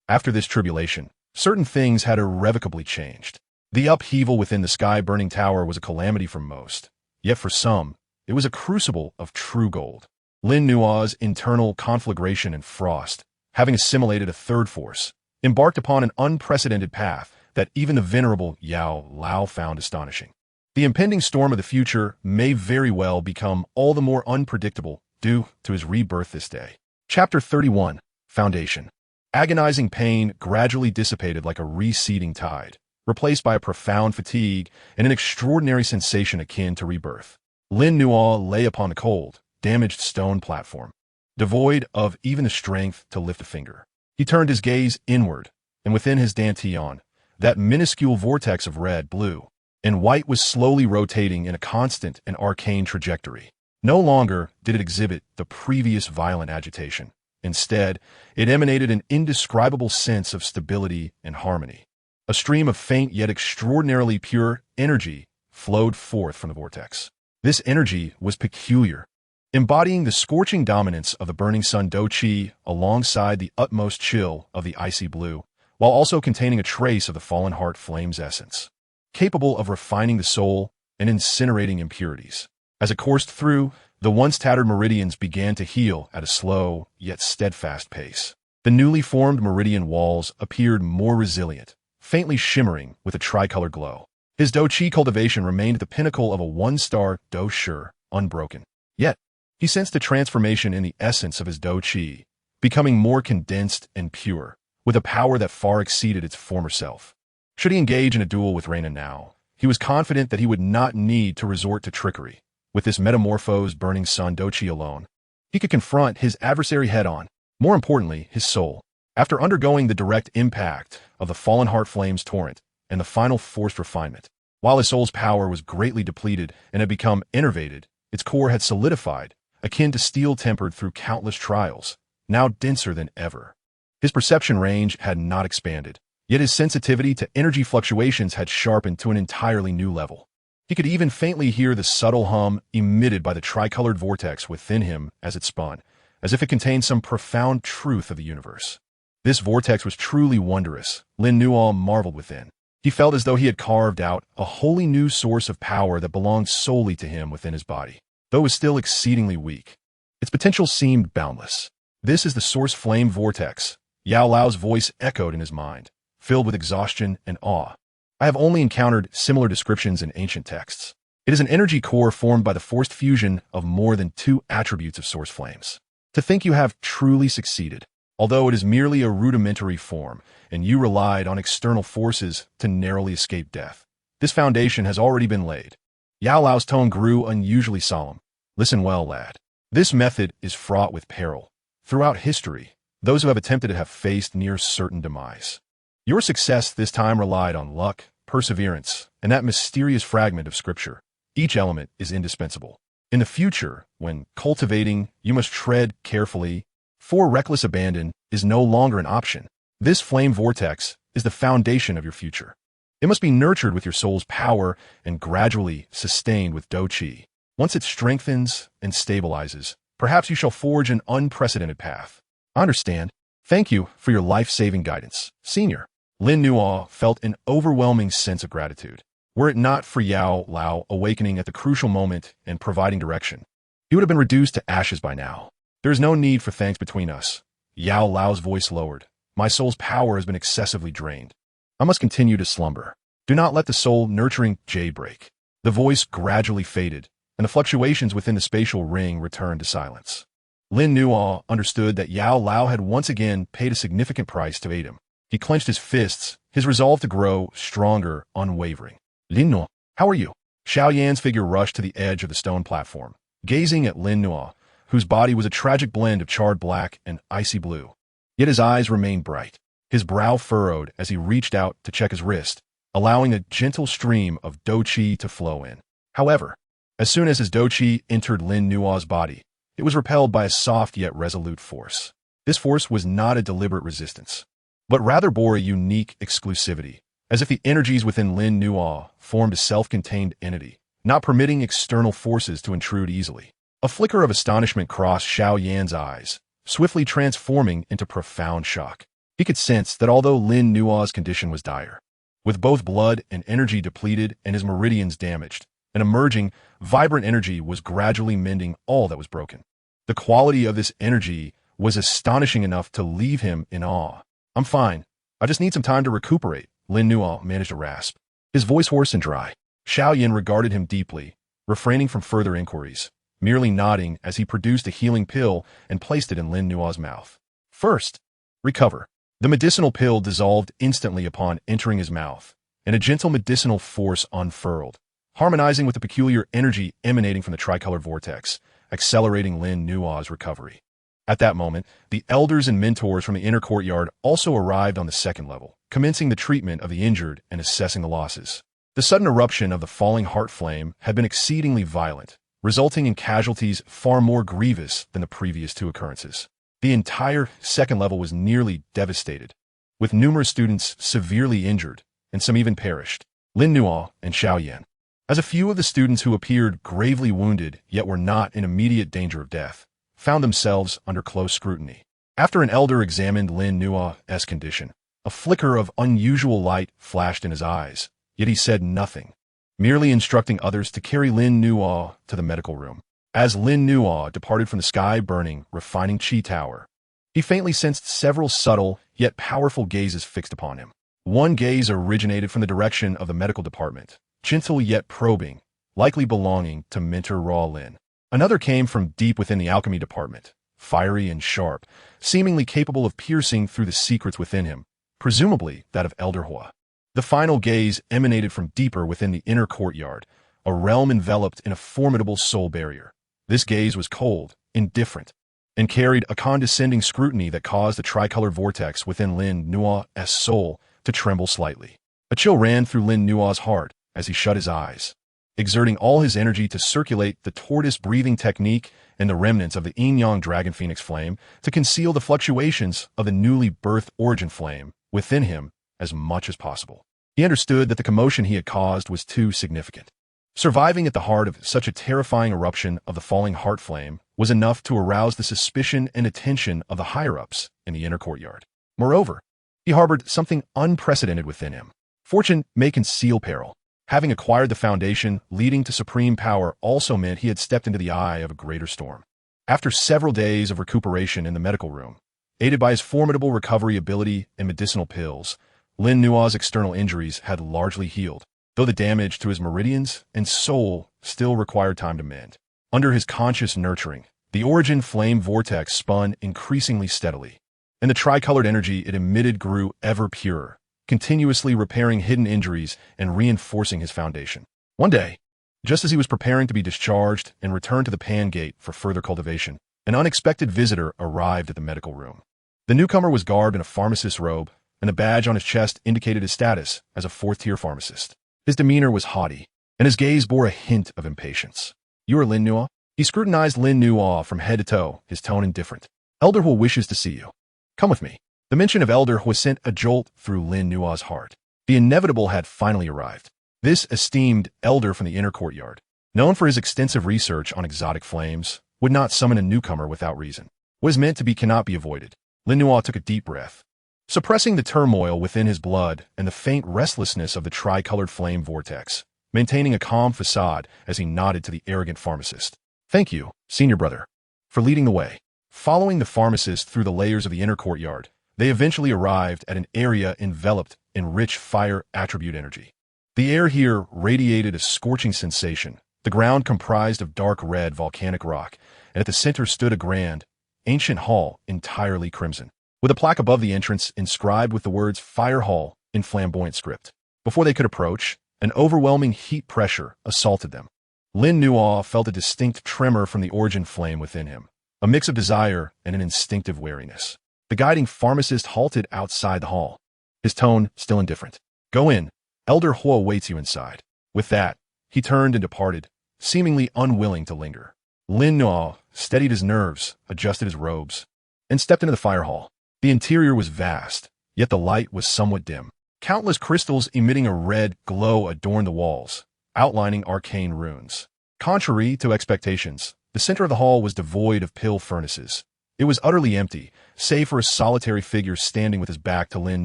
after this tribulation, certain things had irrevocably changed. The upheaval within the sky-burning tower was a calamity for most, yet for some, it was a crucible of true gold. Lin Nuo's internal conflagration and frost, having assimilated a third force, embarked upon an unprecedented path that even the venerable Yao Lao found astonishing. The impending storm of the future may very well become all the more unpredictable due to his rebirth this day. Chapter 31, Foundation. Agonizing pain gradually dissipated like a receding tide, replaced by a profound fatigue and an extraordinary sensation akin to rebirth. Lin Nuo lay upon the cold, damaged stone platform, devoid of even the strength to lift a finger. He turned his gaze inward, and within his dantian, that minuscule vortex of red, blue, and white was slowly rotating in a constant and arcane trajectory. No longer did it exhibit the previous violent agitation. Instead, it emanated an indescribable sense of stability and harmony. A stream of faint yet extraordinarily pure energy flowed forth from the vortex. This energy was peculiar, embodying the scorching dominance of the burning sun Dou Qi alongside the utmost chill of the icy blue, while also containing a trace of the fallen heart flame's essence, capable of refining the soul and incinerating impurities. As it coursed through, the once tattered meridians began to heal at a slow yet steadfast pace. The newly formed meridian walls appeared more resilient, faintly shimmering with a tricolor glow. His Dou Qi cultivation remained at the pinnacle of a one-star Dou Shi, unbroken. Yet, he sensed a transformation in the essence of his Dou Qi, becoming more condensed and pure, with a power that far exceeded its former self. Should he engage in a duel with Reina now, he was confident that he would not need to resort to trickery. With this metamorphosed burning sun Dou Qi alone, he could confront his adversary head-on, more importantly, his soul. After undergoing the direct impact of the fallen heart flame's torrent and the final forced refinement, while his soul's power was greatly depleted and had become enervated, its core had solidified, akin to steel tempered through countless trials, now denser than ever. His perception range had not expanded, yet his sensitivity to energy fluctuations had sharpened to an entirely new level. He could even faintly hear the subtle hum emitted by the tricolored vortex within him as it spun, as if it contained some profound truth of the universe. This vortex was truly wondrous, Lin Nuo marveled within. He felt as though he had carved out a wholly new source of power that belonged solely to him within his body. Though it was still exceedingly weak, its potential seemed boundless. This is the source flame vortex, Yao Lao's voice echoed in his mind, filled with exhaustion and awe. I have only encountered similar descriptions in ancient texts. It is an energy core formed by the forced fusion of more than 2 attributes of source flames. To think you have truly succeeded, although it is merely a rudimentary form, and you relied on external forces to narrowly escape death. This foundation has already been laid. Yao Lao's tone grew unusually solemn. Listen well, lad. This method is fraught with peril. Throughout history, those who have attempted it have faced near certain demise. Your success this time relied on luck, perseverance, and that mysterious fragment of scripture. Each element is indispensable. In the future, when cultivating, you must tread carefully, for reckless abandon is no longer an option. This flame vortex is the foundation of your future. It must be nurtured with your soul's power and gradually sustained with Dou Qi. Once it strengthens and stabilizes, perhaps you shall forge an unprecedented path. I understand. Thank you for your life-saving guidance, Senior. Lin Nuo felt an overwhelming sense of gratitude. Were it not for Yao Lao awakening at the crucial moment and providing direction, he would have been reduced to ashes by now. There is no need for thanks between us. Yao Lao's voice lowered. My soul's power has been excessively drained. I must continue to slumber. Do not let the soul-nurturing jade break. The voice gradually faded, and the fluctuations within the spatial ring returned to silence. Lin Nuo understood that Yao Lao had once again paid a significant price to aid him. He clenched his fists, his resolve to grow stronger, unwavering. Lin Nuo, how are you? Xiao Yan's figure rushed to the edge of the stone platform, gazing at Lin Nuo, whose body was a tragic blend of charred black and icy blue. Yet his eyes remained bright. His brow furrowed as he reached out to check his wrist, allowing a gentle stream of Dou Qi to flow in. However, as soon as his Dou Qi entered Lin Nuo's body, it was repelled by a soft yet resolute force. This force was not a deliberate resistance, but rather bore a unique exclusivity, as if the energies within Lin Nuo formed a self-contained entity, not permitting external forces to intrude easily. A flicker of astonishment crossed Xiao Yan's eyes, swiftly transforming into profound shock. He could sense that although Lin Nuo's condition was dire, with both blood and energy depleted and his meridians damaged, an emerging, vibrant energy was gradually mending all that was broken. The quality of this energy was astonishing enough to leave him in awe. "I'm fine. I just need some time to recuperate," Lin Nuo managed to rasp, his voice hoarse and dry. Xiao Yan regarded him deeply, refraining from further inquiries, merely nodding as he produced a healing pill and placed it in Lin Nuo's mouth. "First, recover." The medicinal pill dissolved instantly upon entering his mouth, and a gentle medicinal force unfurled, harmonizing with the peculiar energy emanating from the tricolored vortex, accelerating Lin Nuo's recovery. At that moment, the elders and mentors from the inner courtyard also arrived on the second level, commencing the treatment of the injured and assessing the losses. The sudden eruption of the falling heart flame had been exceedingly violent, resulting in casualties far more grievous than the previous two occurrences. The entire second level was nearly devastated, with numerous students severely injured, and some even perished. Lin Nuo and Xiao Yan, as a few of the students who appeared gravely wounded yet were not in immediate danger of death, found themselves under close scrutiny. After an elder examined Lin Nuo's condition, a flicker of unusual light flashed in his eyes, yet he said nothing, merely instructing others to carry Lin Nuo to the medical room. As Lin Nuo departed from the sky-burning, refining Qi Tower, he faintly sensed several subtle yet powerful gazes fixed upon him. One gaze originated from the direction of the medical department, gentle yet probing, likely belonging to Mentor Ra Lin. Another came from deep within the alchemy department, fiery and sharp, seemingly capable of piercing through the secrets within him, presumably that of Elder Hua. The final gaze emanated from deeper within the inner courtyard, a realm enveloped in a formidable soul barrier. This gaze was cold, indifferent, and carried a condescending scrutiny that caused the tricolored vortex within Lin Nuo's soul to tremble slightly. A chill ran through Lin Nuo's heart as he shut his eyes, exerting all his energy to circulate the tortoise breathing technique and the remnants of the yin-yang dragon phoenix flame to conceal the fluctuations of the newly birthed origin flame within him as much as possible. He understood that the commotion he had caused was too significant. Surviving at the heart of such a terrifying eruption of the falling heart flame was enough to arouse the suspicion and attention of the higher-ups in the inner courtyard. Moreover, he harbored something unprecedented within him. Fortune may conceal peril. Having acquired the foundation leading to supreme power also meant he had stepped into the eye of a greater storm. After several days of recuperation in the medical room, aided by his formidable recovery ability and medicinal pills, Lin Nuo's external injuries had largely healed, though the damage to his meridians and soul still required time to mend. Under his conscious nurturing, the origin flame vortex spun increasingly steadily, and the tricolored energy it emitted grew ever purer, continuously repairing hidden injuries and reinforcing his foundation. One day, just as he was preparing to be discharged and return to the Pan Gate for further cultivation, an unexpected visitor arrived at the medical room. The newcomer was garbed in a pharmacist's robe, and the badge on his chest indicated his status as a fourth-tier pharmacist. His demeanor was haughty, and his gaze bore a hint of impatience. "You are Lin Nuo?" He scrutinized Lin Nuo from head to toe, his tone indifferent. "Elder Hua wishes to see you. Come with me." The mention of Elder Hua sent a jolt through Lin Nuo's heart. The inevitable had finally arrived. This esteemed elder from the inner courtyard, known for his extensive research on exotic flames, would not summon a newcomer without reason. What is meant to be cannot be avoided. Lin Nuo took a deep breath, suppressing the turmoil within his blood and the faint restlessness of the tricolored flame vortex, maintaining a calm facade as he nodded to the arrogant pharmacist. "Thank you, senior brother, for leading the way." Following the pharmacist through the layers of the inner courtyard, they eventually arrived at an area enveloped in rich fire attribute energy. The air here radiated a scorching sensation. The ground comprised of dark red volcanic rock, and at the center stood a grand, ancient hall entirely crimson, with a plaque above the entrance inscribed with the words Fire Hall in flamboyant script. Before they could approach, An overwhelming heat pressure assaulted them. Lin Nuo felt a distinct tremor from the origin flame within him, a mix of desire and an instinctive wariness. The guiding pharmacist halted outside the hall, his tone still indifferent. "Go in. Elder Huo waits you inside." With that, he turned and departed, seemingly unwilling to linger. Lin Nuo steadied his nerves, adjusted his robes, and stepped into the fire hall. The interior was vast, yet the light was somewhat dim. Countless crystals emitting a red glow adorned the walls, outlining arcane runes. Contrary to expectations, the center of the hall was devoid of pill furnaces. It was utterly empty, save for a solitary figure standing with his back to Lin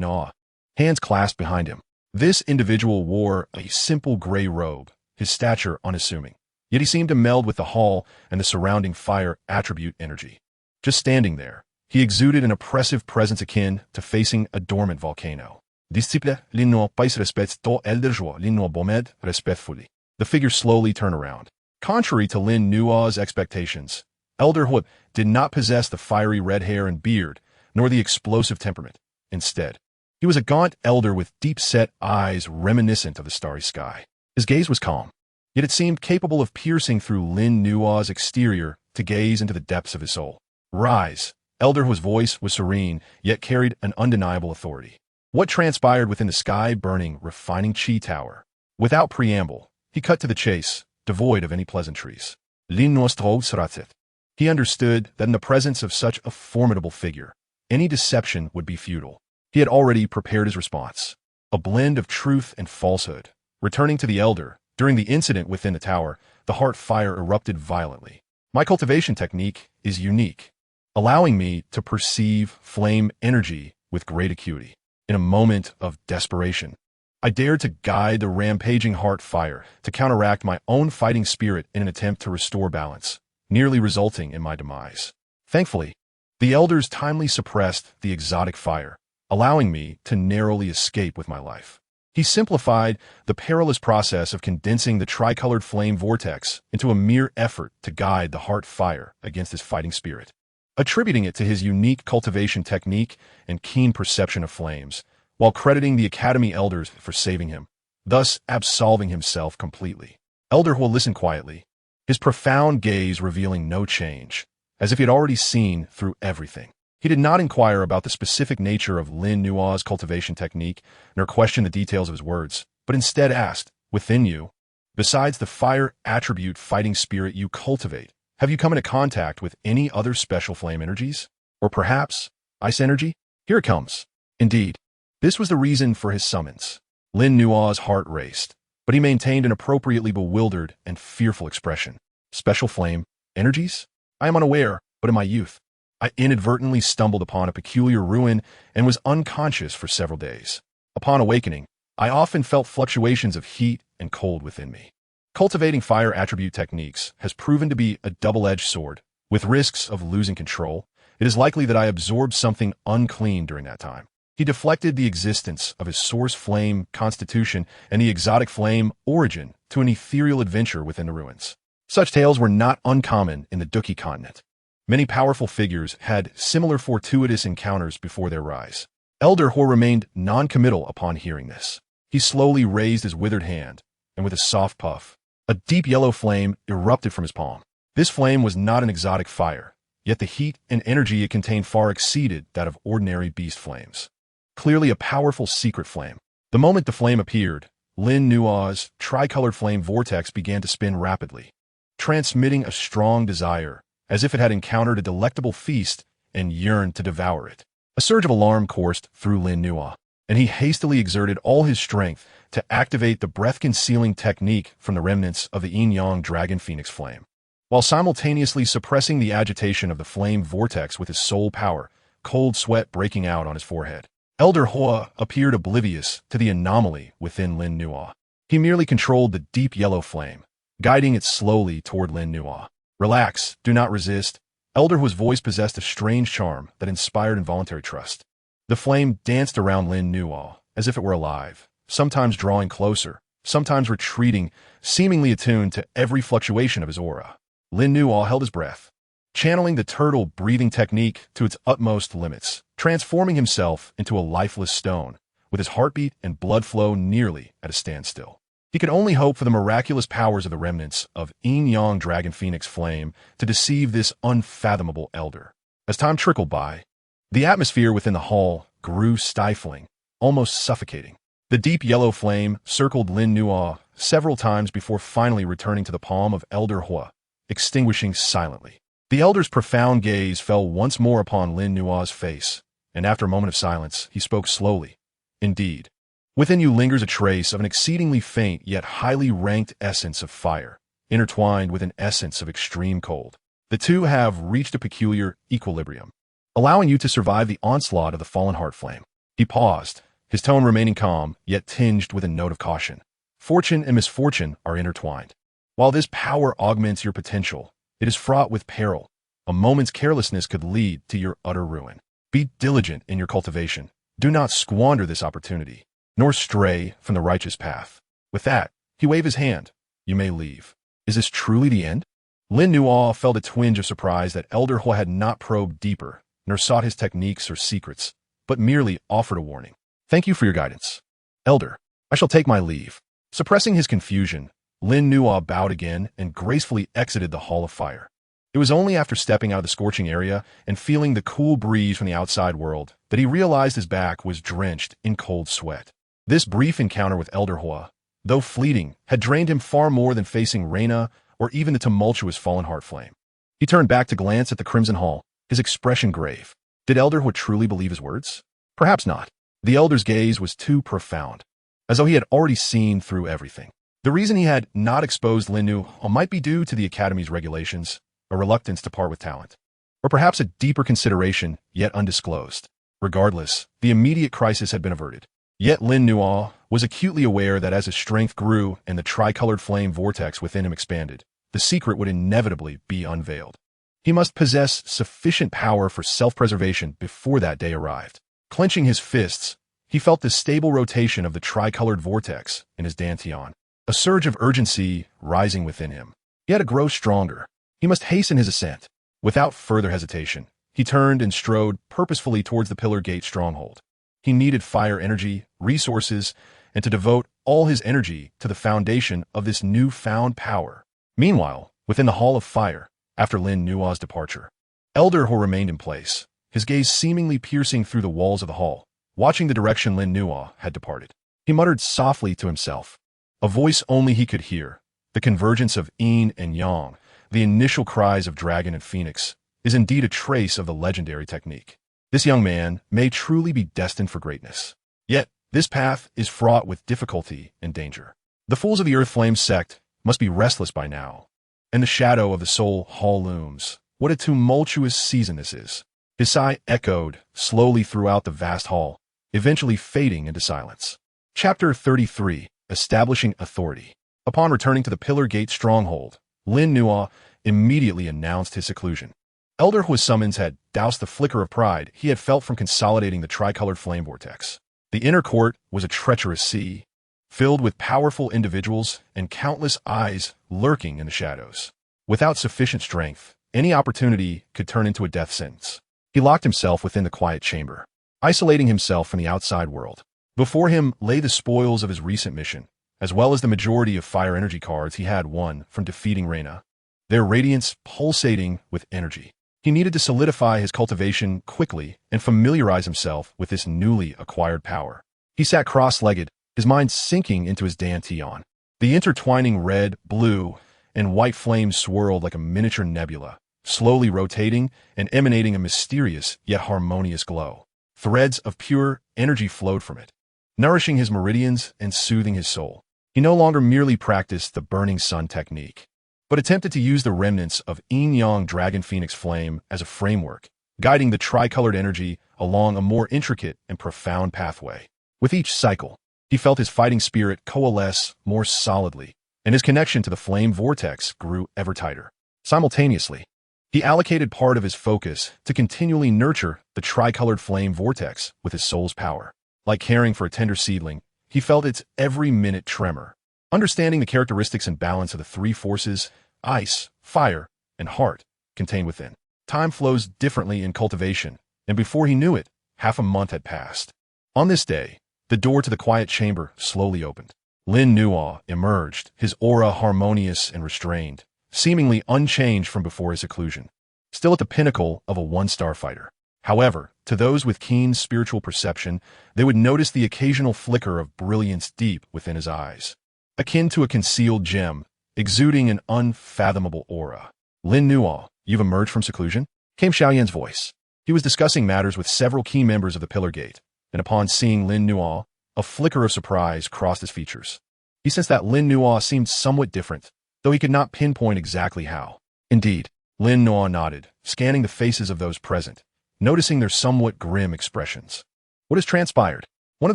Nuo, hands clasped behind him. This individual wore a simple gray robe, his stature unassuming. Yet he seemed to meld with the hall and the surrounding fire attribute energy. Just standing there, he exuded an oppressive presence akin to facing a dormant volcano. Disciple, Lin Nuo pais respects to elder joie, Lin Nuo bomed respectfully. The figure slowly turned around. Contrary to Lin Nuo's expectations, Elder Huo did not possess the fiery red hair and beard, nor the explosive temperament. Instead, he was a gaunt elder with deep-set eyes reminiscent of the starry sky. His gaze was calm, yet it seemed capable of piercing through Lin Nuo's exterior to gaze into the depths of his soul. "Rise." Elder Huo's voice was serene, yet carried an undeniable authority. What transpired within the sky-burning, refining Qi Tower? Without preamble, he cut to the chase, devoid of any pleasantries. Lin Nuo sratit. He understood that in the presence of such a formidable figure, any deception would be futile. He had already prepared his response, a blend of truth and falsehood. Returning to the elder, during the incident within the tower, the heart fire erupted violently. "My cultivation technique is unique, allowing me to perceive flame energy with great acuity. In a moment of desperation, I dared to guide the rampaging heart fire to counteract my own fighting spirit in an attempt to restore balance, nearly resulting in my demise. Thankfully, the elders timely suppressed the exotic fire, allowing me to narrowly escape with my life." He simplified the perilous process of condensing the tricolored flame vortex into a mere effort to guide the heart fire against his fighting spirit, attributing it to his unique cultivation technique and keen perception of flames, while crediting the Academy elders for saving him, thus absolving himself completely. Elder Huo listened quietly, his profound gaze revealing no change, as if he had already seen through everything. He did not inquire about the specific nature of Lin Nuo's cultivation technique, nor question the details of his words, but instead asked, "Within you, besides the fire attribute fighting spirit you cultivate, have you come into contact with any other special flame energies? Or perhaps ice energy?" "Here it comes." Indeed, this was the reason for his summons. Lin Nuo's heart raced, but he maintained an appropriately bewildered and fearful expression. "Special flame energies? I am unaware, but in my youth, I inadvertently stumbled upon a peculiar ruin and was unconscious for several days. Upon awakening, I often felt fluctuations of heat and cold within me. Cultivating fire attribute techniques has proven to be a double-edged sword. With risks of losing control, it is likely that I absorbed something unclean during that time." He deflected the existence of his source flame constitution and the exotic flame origin to an ethereal adventure within the ruins. Such tales were not uncommon in the Dou Qi Continent. Many powerful figures had similar fortuitous encounters before their rise. Elder Huo remained non-committal upon hearing this. He slowly raised his withered hand, and with a soft puff, a deep yellow flame erupted from his palm. This flame was not an exotic fire, yet the heat and energy it contained far exceeded that of ordinary beast flames. Clearly a powerful secret flame. The moment the flame appeared, Lin Nuo's tricolored flame vortex began to spin rapidly, transmitting a strong desire, as if it had encountered a delectable feast and yearned to devour it. A surge of alarm coursed through Lin Nuo, and he hastily exerted all his strength to activate the breath-concealing technique from the remnants of the yin-yang dragon phoenix flame. While simultaneously suppressing the agitation of the flame vortex with his soul power, cold sweat breaking out on his forehead, Elder Huo appeared oblivious to the anomaly within Lin Nuo. He merely controlled the deep yellow flame, guiding it slowly toward Lin Nuo. "Relax, do not resist." Elder Huo's voice possessed a strange charm that inspired involuntary trust. The flame danced around Lin Nuo as if it were alive, sometimes drawing closer, sometimes retreating, seemingly attuned to every fluctuation of his aura. Lin Nuo held his breath, channeling the turtle breathing technique to its utmost limits, transforming himself into a lifeless stone, with his heartbeat and blood flow nearly at a standstill. He could only hope for the miraculous powers of the remnants of Yin-Yang Dragon Phoenix Flame to deceive this unfathomable elder. As time trickled by, the atmosphere within the hall grew stifling, almost suffocating. The deep yellow flame circled Lin Nuo several times before finally returning to the palm of Elder Hua, extinguishing silently. The elder's profound gaze fell once more upon Lin Nuo's face, and after a moment of silence, he spoke slowly. Indeed, within you lingers a trace of an exceedingly faint yet highly ranked essence of fire, intertwined with an essence of extreme cold. The two have reached a peculiar equilibrium, allowing you to survive the onslaught of the fallen heart flame. He paused, his tone remaining calm, yet tinged with a note of caution. Fortune and misfortune are intertwined. While this power augments your potential, it is fraught with peril. A moment's carelessness could lead to your utter ruin. Be diligent in your cultivation. Do not squander this opportunity, nor stray from the righteous path. With that, he waved his hand. You may leave. Is this truly the end? Lin Nuo felt a twinge of surprise that Elder Hua had not probed deeper, nor sought his techniques or secrets, but merely offered a warning. Thank you for your guidance. Elder, I shall take my leave. Suppressing his confusion, Lin Nuo bowed again and gracefully exited the Hall of Fire. It was only after stepping out of the scorching area and feeling the cool breeze from the outside world that he realized his back was drenched in cold sweat. This brief encounter with Elder Hua, though fleeting, had drained him far more than facing Reina or even the tumultuous fallen heart flame. He turned back to glance at the Crimson Hall, his expression grave. Did Elder Hua truly believe his words? Perhaps not. The elder's gaze was too profound, as though he had already seen through everything. The reason he had not exposed Lin Nuo might be due to the Academy's regulations, a reluctance to part with talent, or perhaps a deeper consideration yet undisclosed. Regardless, the immediate crisis had been averted. Yet Lin Nuo was acutely aware that as his strength grew and the tricolored flame vortex within him expanded, the secret would inevitably be unveiled. He must possess sufficient power for self-preservation before that day arrived. Clenching his fists, he felt the stable rotation of the tricolored vortex in his dantian, a surge of urgency rising within him. He had to grow stronger. He must hasten his ascent. Without further hesitation, he turned and strode purposefully towards the Pillar Gate stronghold. He needed fire energy, resources, and to devote all his energy to the foundation of this newfound power. Meanwhile, within the Hall of Fire, after Lin Nuo's departure, Elder Hua remained in place, his gaze seemingly piercing through the walls of the hall, watching the direction Lin Nuo had departed. He muttered softly to himself, a voice only he could hear, the convergence of Yin and Yang, the initial cries of dragon and phoenix, is indeed a trace of the legendary technique. This young man may truly be destined for greatness. Yet, this path is fraught with difficulty and danger. The fools of the Earth Flame sect must be restless by now, and the shadow of the Soul Hall looms. What a tumultuous season this is. His sigh echoed slowly throughout the vast hall, eventually fading into silence. Chapter 33, Establishing Authority. Upon returning to the Pillar Gate stronghold, Lin Nuo immediately announced his seclusion. Elder Hua's summons had doused the flicker of pride he had felt from consolidating the tricolored flame vortex. The inner court was a treacherous sea, filled with powerful individuals and countless eyes lurking in the shadows. Without sufficient strength, any opportunity could turn into a death sentence. He locked himself within the quiet chamber, isolating himself from the outside world. Before him lay the spoils of his recent mission, as well as the majority of fire energy cards he had won from defeating Reina, their radiance pulsating with energy. He needed to solidify his cultivation quickly and familiarize himself with this newly acquired power. He sat cross-legged, his mind sinking into his dantian. The intertwining red, blue, and white flames swirled like a miniature nebula, slowly rotating and emanating a mysterious yet harmonious glow. Threads of pure energy flowed from it, nourishing his meridians and soothing his soul. He no longer merely practiced the burning sun technique, but attempted to use the remnants of Yin-Yang Dragon Phoenix Flame as a framework, guiding the tricolored energy along a more intricate and profound pathway. With each cycle, he felt his fighting spirit coalesce more solidly, and his connection to the flame vortex grew ever tighter. Simultaneously, he allocated part of his focus to continually nurture the tricolored flame vortex with his soul's power. Like caring for a tender seedling, he felt its every minute tremor. Understanding the characteristics and balance of the three forces, ice, fire, and heart, contained within. Time flows differently in cultivation, and before he knew it, half a month had passed. On this day, the door to the quiet chamber slowly opened. Lin Nuo emerged, his aura harmonious and restrained, seemingly unchanged from before his seclusion, still at the pinnacle of a one-star fighter. However, to those with keen spiritual perception, they would notice the occasional flicker of brilliance deep within his eyes, akin to a concealed gem, exuding an unfathomable aura. Lin Nuo, you've emerged from seclusion? Came Xiaoyan's voice. He was discussing matters with several key members of the Pillar Gate, and upon seeing Lin Nuo, a flicker of surprise crossed his features. He sensed that Lin Nuo seemed somewhat different, though he could not pinpoint exactly how. Indeed, Lin Nuo nodded, scanning the faces of those present, noticing their somewhat grim expressions. What has transpired? One of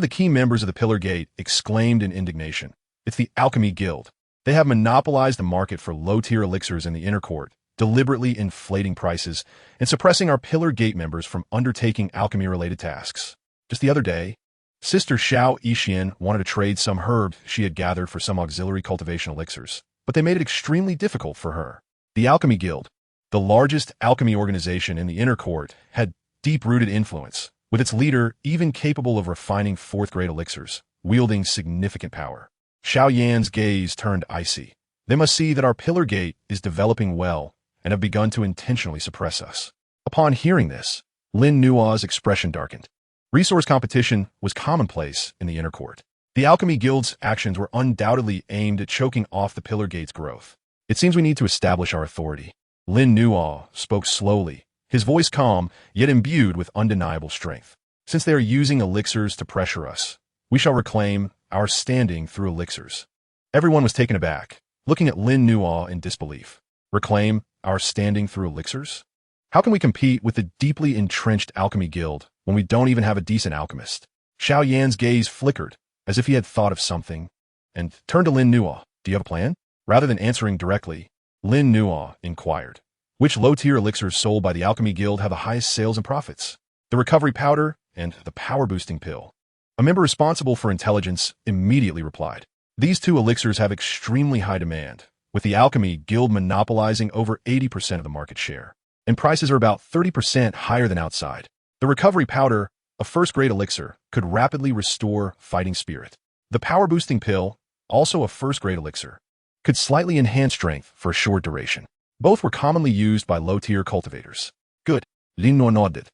the key members of the Pillar Gate exclaimed in indignation. It's the Alchemy Guild. They have monopolized the market for low-tier elixirs in the inner court, deliberately inflating prices and suppressing our Pillar Gate members from undertaking alchemy-related tasks. Just the other day, Sister Xiao Yixian wanted to trade some herbs she had gathered for some auxiliary cultivation elixirs, but they made it extremely difficult for her. The Alchemy Guild, the largest alchemy organization in the inner court, had deep-rooted influence, with its leader even capable of refining fourth-grade elixirs, wielding significant power. Xiao Yan's gaze turned icy. They must see that our Pillar Gate is developing well and have begun to intentionally suppress us. Upon hearing this, Lin Nuo's expression darkened. Resource competition was commonplace in the inner court. The Alchemy Guild's actions were undoubtedly aimed at choking off the Pillar Gate's growth. It seems we need to establish our authority. Lin Nuo spoke slowly, his voice calm, yet imbued with undeniable strength. Since they are using elixirs to pressure us, we shall reclaim our standing through elixirs. Everyone was taken aback, looking at Lin Nuo in disbelief. Reclaim our standing through elixirs? How can we compete with the deeply entrenched Alchemy Guild when we don't even have a decent alchemist? Xiao Yan's gaze flickered, as if he had thought of something, and turned to Lin Nuo. Do you have a plan? Rather than answering directly, Lin Nuo inquired. Which low-tier elixirs sold by the Alchemy Guild have the highest sales and profits? The recovery powder and the power-boosting pill. A member responsible for intelligence immediately replied. These two elixirs have extremely high demand, with the Alchemy Guild monopolizing over 80% of the market share, and prices are about 30% higher than outside. The recovery powder, a first-grade elixir, could rapidly restore fighting spirit. The power-boosting pill, also a first-grade elixir, could slightly enhance strength for a short duration. Both were commonly used by low-tier cultivators. Good, Lin Nuo nodded.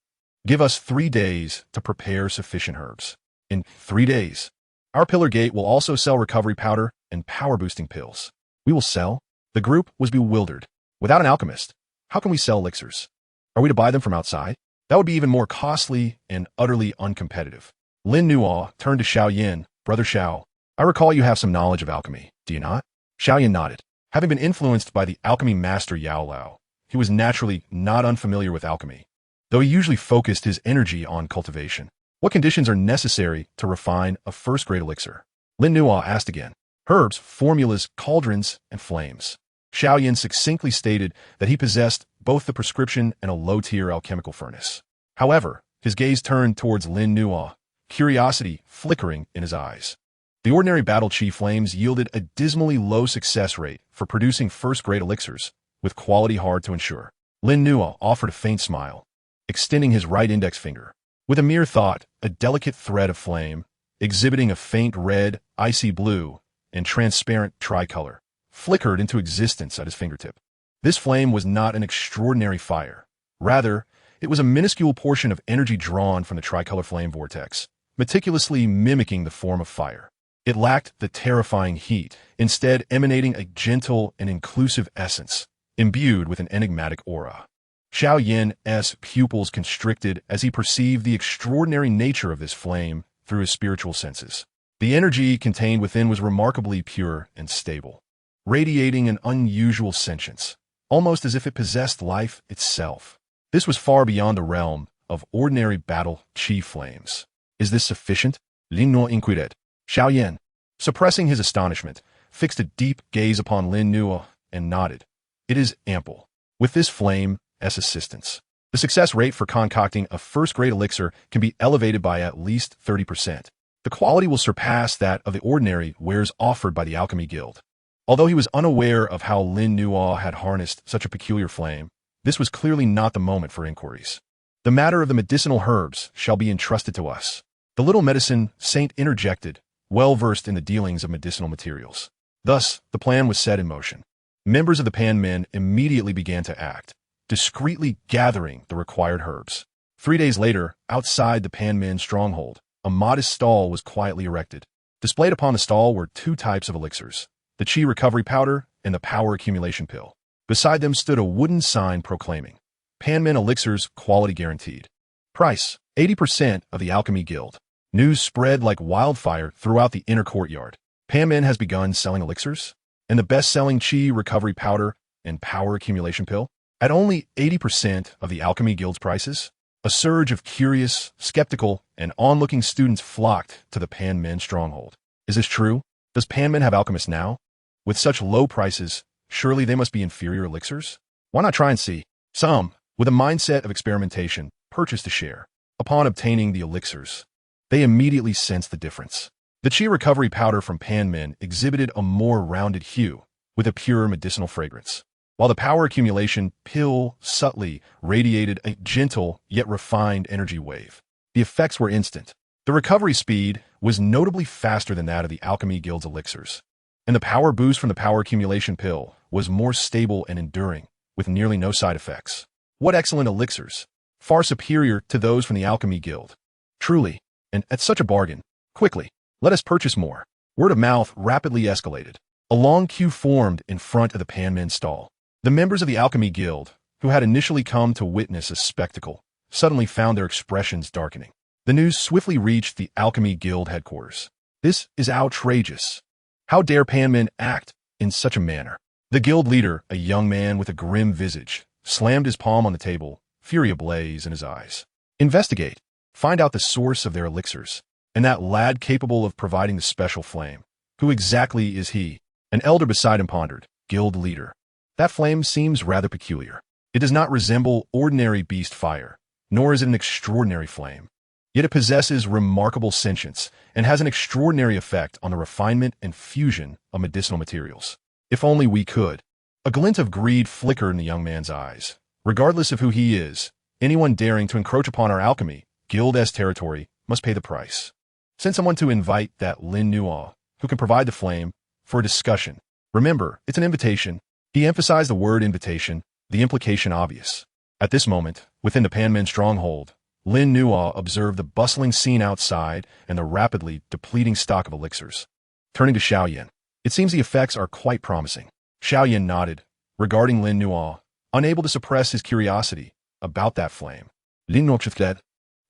Give us 3 days to prepare sufficient herbs. In 3 days, our Pillar Gate will also sell recovery powder and power-boosting pills. We will sell? The group was bewildered. Without an alchemist, how can we sell elixirs? Are we to buy them from outside? That would be even more costly and utterly uncompetitive. Lin Nuo turned to Xiao Yan. Brother Xiao, I recall you have some knowledge of alchemy, do you not? Xiao Yan nodded. Having been influenced by the alchemy master Yao Lao, he was naturally not unfamiliar with alchemy, though he usually focused his energy on cultivation. What conditions are necessary to refine a first-grade elixir? Lin Nuo asked again. Herbs, formulas, cauldrons, and flames. Xiao Yan succinctly stated that he possessed both the prescription and a low-tier alchemical furnace. However, his gaze turned towards Lin Nuo, curiosity flickering in his eyes. The ordinary battle chi flames yielded a dismally low success rate for producing first-grade elixirs, with quality hard to ensure. Lin Nuo offered a faint smile, extending his right index finger. With a mere thought, a delicate thread of flame, exhibiting a faint red, icy blue, and transparent tricolor, flickered into existence at his fingertip. This flame was not an extraordinary fire. Rather, it was a minuscule portion of energy drawn from the tricolor flame vortex, meticulously mimicking the form of fire. It lacked the terrifying heat, instead emanating a gentle and inclusive essence, imbued with an enigmatic aura. Xiao Yan's pupils constricted as he perceived the extraordinary nature of this flame through his spiritual senses. The energy contained within was remarkably pure and stable, radiating an unusual sentience, almost as if it possessed life itself. This was far beyond the realm of ordinary battle chi flames. Is this sufficient? Lin Nuo inquired. Xiao Yan, suppressing his astonishment, fixed a deep gaze upon Lin Nuo and nodded. It is ample. With this flame's assistance, the success rate for concocting a first-grade elixir can be elevated by at least 30%. The quality will surpass that of the ordinary wares offered by the Alchemy Guild. Although he was unaware of how Lin Nuo had harnessed such a peculiar flame, this was clearly not the moment for inquiries. The matter of the medicinal herbs shall be entrusted to us. The little medicine saint interjected, well-versed in the dealings of medicinal materials. Thus, the plan was set in motion. Members of the Pan Men immediately began to act, discreetly gathering the required herbs. 3 days later, outside the Pan Men stronghold, a modest stall was quietly erected. Displayed upon the stall were 2 types of elixirs, the Qi recovery powder and the power accumulation pill. Beside them stood a wooden sign proclaiming, Pan Men elixirs quality guaranteed. Price, 80% of the Alchemy Guild. News spread like wildfire throughout the inner courtyard. Pan Men has begun selling elixirs, and the best-selling Qi recovery powder and power accumulation pill at only 80% of the Alchemy Guild's prices. A surge of curious, skeptical, and onlooking students flocked to the Pan Men stronghold. Is this true? Does Pan Men have alchemists now? With such low prices, surely they must be inferior elixirs? Why not try and see? Some, with a mindset of experimentation, purchased a share. Upon obtaining the elixirs, they immediately sensed the difference. The Qi recovery powder from Pan Men exhibited a more rounded hue, with a pure medicinal fragrance, while the power accumulation pill subtly radiated a gentle yet refined energy wave. The effects were instant. The recovery speed was notably faster than that of the Alchemy Guild's elixirs, and the power boost from the power accumulation pill was more stable and enduring, with nearly no side effects. What excellent elixirs! Far superior to those from the Alchemy Guild. Truly, and at such a bargain. Quickly, let us purchase more. Word of mouth rapidly escalated. A long queue formed in front of the Pan Men stall. The members of the Alchemy Guild, who had initially come to witness a spectacle, suddenly found their expressions darkening. The news swiftly reached the Alchemy Guild headquarters. This is outrageous. How dare Pan Men act in such a manner? The guild leader, a young man with a grim visage, slammed his palm on the table, fury ablaze in his eyes. Investigate. Find out the source of their elixirs, and that lad capable of providing the special flame. Who exactly is he? An elder beside him pondered. Guild leader. That flame seems rather peculiar. It does not resemble ordinary beast fire, nor is it an extraordinary flame. Yet it possesses remarkable sentience and has an extraordinary effect on the refinement and fusion of medicinal materials. If only we could. A glint of greed flickered in the young man's eyes. Regardless of who he is, anyone daring to encroach upon our alchemy, Guild-S territory, must pay the price. Send someone to invite that Lin Nuo, who can provide the flame, for a discussion. Remember, it's an invitation. He emphasized the word invitation, the implication obvious. At this moment, within the Pan Men stronghold, Lin Nuo observed the bustling scene outside and the rapidly depleting stock of elixirs. Turning to Xiaoyan, it seems the effects are quite promising. Xiaoyan nodded, regarding Lin Nuo, unable to suppress his curiosity about that flame. Lin Nuo shifted,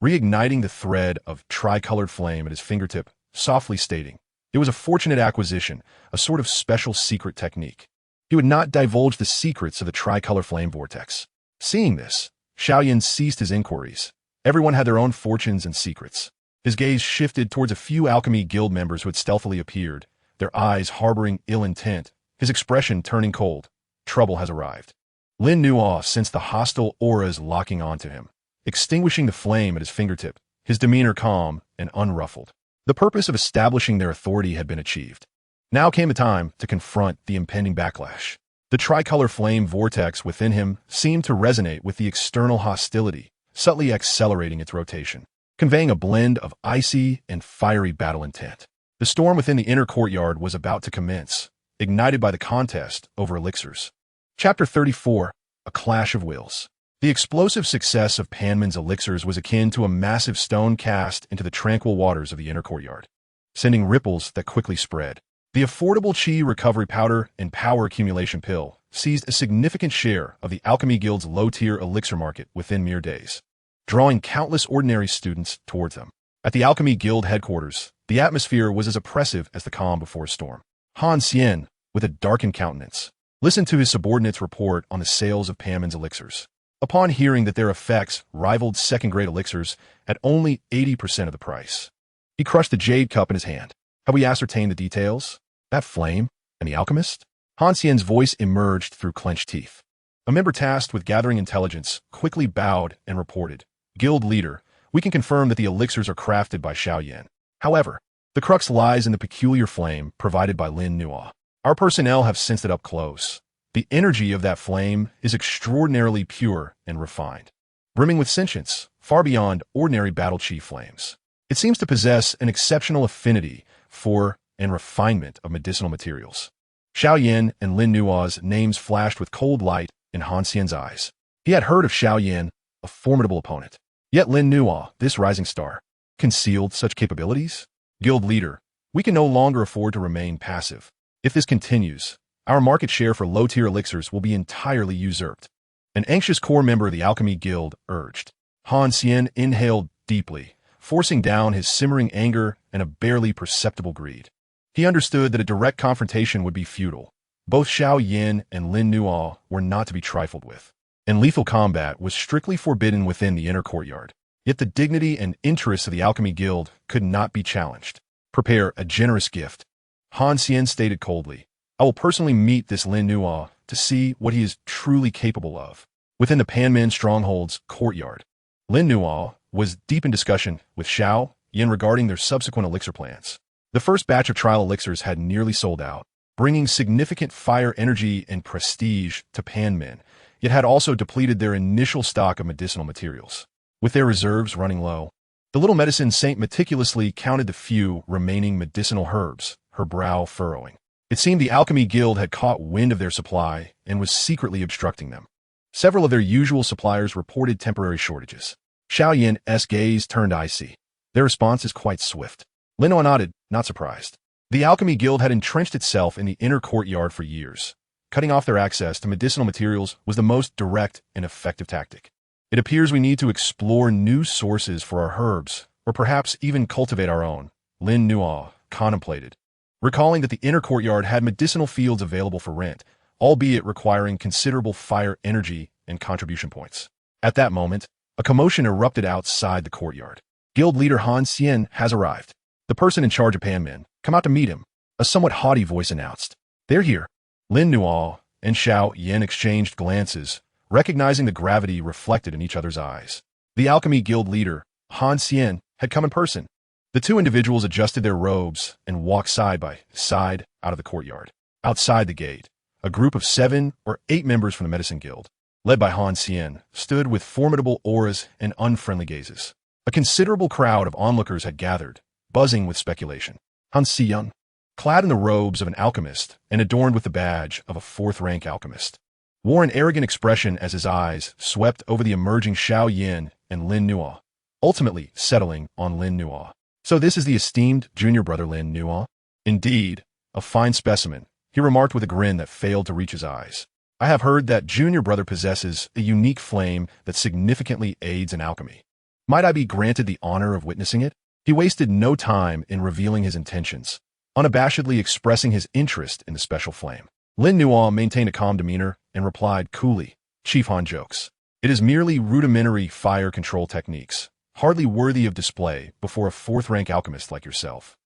reigniting the thread of tricolored flame at his fingertip, softly stating, it was a fortunate acquisition, a sort of special secret technique. He would not divulge the secrets of the tricolor flame vortex. Seeing this, Xiaoyan ceased his inquiries. Everyone had their own fortunes and secrets. His gaze shifted towards a few Alchemy Guild members who had stealthily appeared, their eyes harboring ill intent, his expression turning cold. Trouble has arrived. Lin Nuo sensed the hostile auras locking onto him, extinguishing the flame at his fingertip, his demeanor calm and unruffled. The purpose of establishing their authority had been achieved. Now came the time to confront the impending backlash. The tricolor flame vortex within him seemed to resonate with the external hostility, subtly accelerating its rotation, conveying a blend of icy and fiery battle intent. The storm within the inner courtyard was about to commence, ignited by the contest over elixirs. Chapter 34, A Clash of Wills. The explosive success of Pan Men's elixirs was akin to a massive stone cast into the tranquil waters of the inner courtyard, sending ripples that quickly spread. The affordable Qi recovery powder and power accumulation pill seized a significant share of the Alchemy Guild's low-tier elixir market within mere days, drawing countless ordinary students towards them. At the Alchemy Guild headquarters, the atmosphere was as oppressive as the calm before a storm. Han Xian, with a darkened countenance, listened to his subordinate's report on the sales of Pan Men's elixirs. Upon hearing that their effects rivaled second-grade elixirs at only 80% of the price, he crushed the jade cup in his hand. Have we ascertained the details? That flame and the alchemist? Han Xian's voice emerged through clenched teeth. A member tasked with gathering intelligence quickly bowed and reported, Guild leader, we can confirm that the elixirs are crafted by Xiaoyan. However, the crux lies in the peculiar flame provided by Lin Nuo. Our personnel have sensed it up close. The energy of that flame is extraordinarily pure and refined, brimming with sentience, far beyond ordinary battle chi flames. It seems to possess an exceptional affinity for, and refinement of medicinal materials. Xiao Yan and Lin Nuo's names flashed with cold light in Han Xian's eyes. He had heard of Xiao Yan, a formidable opponent. Yet Lin Nuo, this rising star, concealed such capabilities? Guild leader, we can no longer afford to remain passive. If this continues, our market share for low-tier elixirs will be entirely usurped. An anxious core member of the Alchemy Guild urged. Han Xian inhaled deeply, forcing down his simmering anger and a barely perceptible greed. He understood that a direct confrontation would be futile. Both Xiao Yan and Lin Nuo were not to be trifled with, and lethal combat was strictly forbidden within the inner courtyard. Yet the dignity and interests of the Alchemy Guild could not be challenged. Prepare a generous gift. Han Xian stated coldly. I will personally meet this Lin Nuo to see what he is truly capable of. Within the Panmin Stronghold's courtyard, Lin Nuo was deep in discussion with Xiao Yan regarding their subsequent elixir plans. The first batch of trial elixirs had nearly sold out, bringing significant fire energy and prestige to Panmin, yet had also depleted their initial stock of medicinal materials. With their reserves running low, the little medicine saint meticulously counted the few remaining medicinal herbs, her brow furrowing. It seemed the Alchemy Guild had caught wind of their supply and was secretly obstructing them. Several of their usual suppliers reported temporary shortages. Xiao Yan's gaze turned icy. Their response is quite swift. Lin Nuo nodded, not surprised. The Alchemy Guild had entrenched itself in the inner courtyard for years. Cutting off their access to medicinal materials was the most direct and effective tactic. It appears we need to explore new sources for our herbs, or perhaps even cultivate our own, Lin Nuo contemplated, recalling that the inner courtyard had medicinal fields available for rent, albeit requiring considerable fire energy and contribution points. At that moment, a commotion erupted outside the courtyard. Guild leader Han Xian has arrived. The person in charge of Panmin, come out to meet him, a somewhat haughty voice announced. They're here. Lin Nuo and Xiao Yan exchanged glances, recognizing the gravity reflected in each other's eyes. The Alchemy Guild leader, Han Xian, had come in person. The two individuals adjusted their robes and walked side by side out of the courtyard. Outside the gate, a group of 7 or 8 members from the Medicine Guild, led by Han Xian, stood with formidable auras and unfriendly gazes. A considerable crowd of onlookers had gathered, buzzing with speculation. Han Xian, clad in the robes of an alchemist and adorned with the badge of a 4th-rank alchemist, wore an arrogant expression as his eyes swept over the emerging Xiao Yan and Lin Nuo, ultimately settling on Lin Nuo. So this is the esteemed junior brother Lin Nuo? Indeed, a fine specimen, he remarked with a grin that failed to reach his eyes. I have heard that junior brother possesses a unique flame that significantly aids in alchemy. Might I be granted the honor of witnessing it? He wasted no time in revealing his intentions, unabashedly expressing his interest in the special flame. Lin Nuo maintained a calm demeanor and replied coolly, Chief Han jokes. It is merely rudimentary fire control techniques, hardly worthy of display before a 4th-rank alchemist like yourself.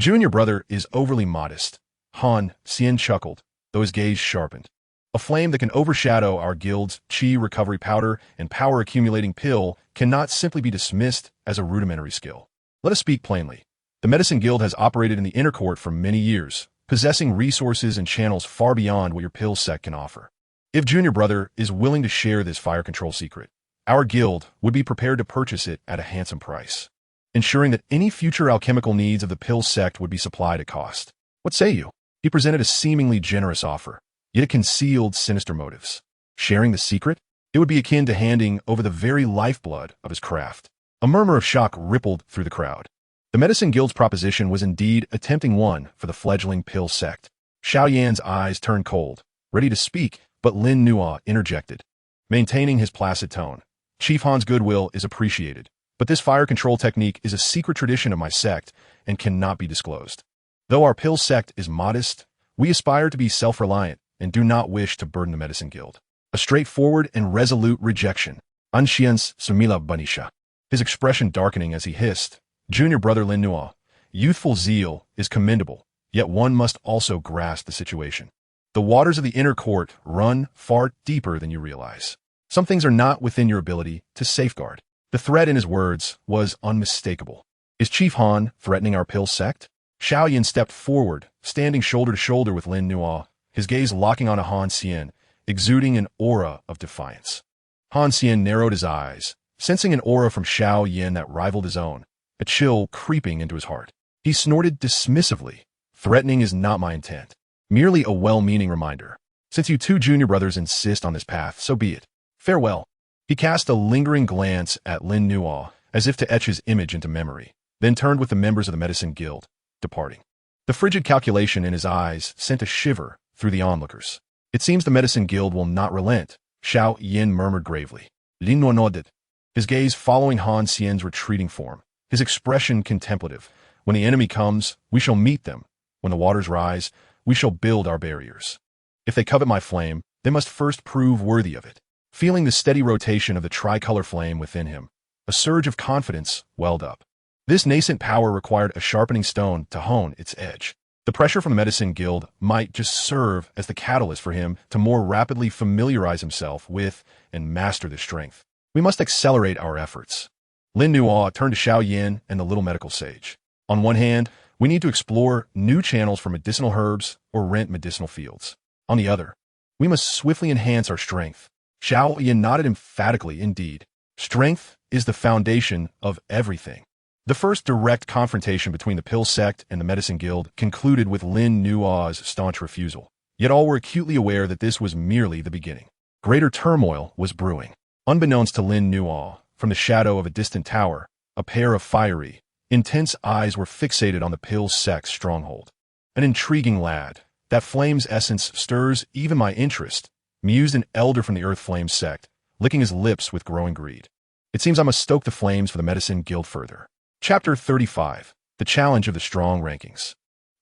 Junior brother is overly modest. Han Xian chuckled, though his gaze sharpened. A flame that can overshadow our guild's chi recovery powder and power-accumulating pill cannot simply be dismissed as a rudimentary skill. Let us speak plainly. The Medicine Guild has operated in the inner court for many years, possessing resources and channels far beyond what your pill sect can offer. If Junior Brother is willing to share this fire control secret, our guild would be prepared to purchase it at a handsome price, ensuring that any future alchemical needs of the pill sect would be supplied at cost. What say you? He presented a seemingly generous offer, yet it concealed sinister motives. Sharing the secret? It would be akin to handing over the very lifeblood of his craft. A murmur of shock rippled through the crowd. The Medicine Guild's proposition was indeed a tempting one for the fledgling pill sect. Xiao Yan's eyes turned cold, ready to speak, but Lin Nuo interjected, maintaining his placid tone. Chief Han's goodwill is appreciated, but this fire control technique is a secret tradition of my sect and cannot be disclosed. Though our pill sect is modest, we aspire to be self-reliant and do not wish to burden the Medicine Guild. A straightforward and resolute rejection. Anshian's Sumila Banisha. His expression darkening as he hissed, Junior Brother Lin Nuo, youthful zeal is commendable, yet one must also grasp the situation. The waters of the inner court run far deeper than you realize. Some things are not within your ability to safeguard. The threat in his words was unmistakable. Is Chief Han threatening our pill sect? Xiao Yan stepped forward, standing shoulder to shoulder with Lin Nuo, his gaze locking on Han Xian, exuding an aura of defiance. Han Xian narrowed his eyes, sensing an aura from Xiao Yan that rivaled his own, a chill creeping into his heart. He snorted dismissively. Threatening is not my intent. Merely a well-meaning reminder. Since you two junior brothers insist on this path, so be it. Farewell. He cast a lingering glance at Lin Nuo, as if to etch his image into memory, then turned with the members of the Medicine Guild, departing. The frigid calculation in his eyes sent a shiver through the onlookers. It seems the Medicine Guild will not relent, Xiao Yin murmured gravely. Lin Nuo nodded, his gaze following Han Xian's retreating form, his expression contemplative. When the enemy comes, we shall meet them. When the waters rise, we shall build our barriers. If they covet my flame, they must first prove worthy of it. Feeling the steady rotation of the tricolor flame within him, a surge of confidence welled up. This nascent power required a sharpening stone to hone its edge. The pressure from the Medicine Guild might just serve as the catalyst for him to more rapidly familiarize himself with and master this strength. We must accelerate our efforts. Lin Nuo turned to Xiao Yin and the little medical sage. On one hand, we need to explore new channels for medicinal herbs or rent medicinal fields. On the other, we must swiftly enhance our strength. Xiao Yin nodded emphatically. Indeed, strength is the foundation of everything. The first direct confrontation between the Pill Sect and the Medicine Guild concluded with Lin Nuo's staunch refusal. Yet all were acutely aware that this was merely the beginning. Greater turmoil was brewing. Unbeknownst to Lin Nuo, from the shadow of a distant tower, a pair of fiery, intense eyes were fixated on the Pill Sect's stronghold. An intriguing lad. That flame's essence stirs even my interest, mused an elder from the Earth Flame sect, licking his lips with growing greed. It seems I must stoke the flames for the Medicine Guild further. Chapter 35. The Challenge of the Strong Rankings.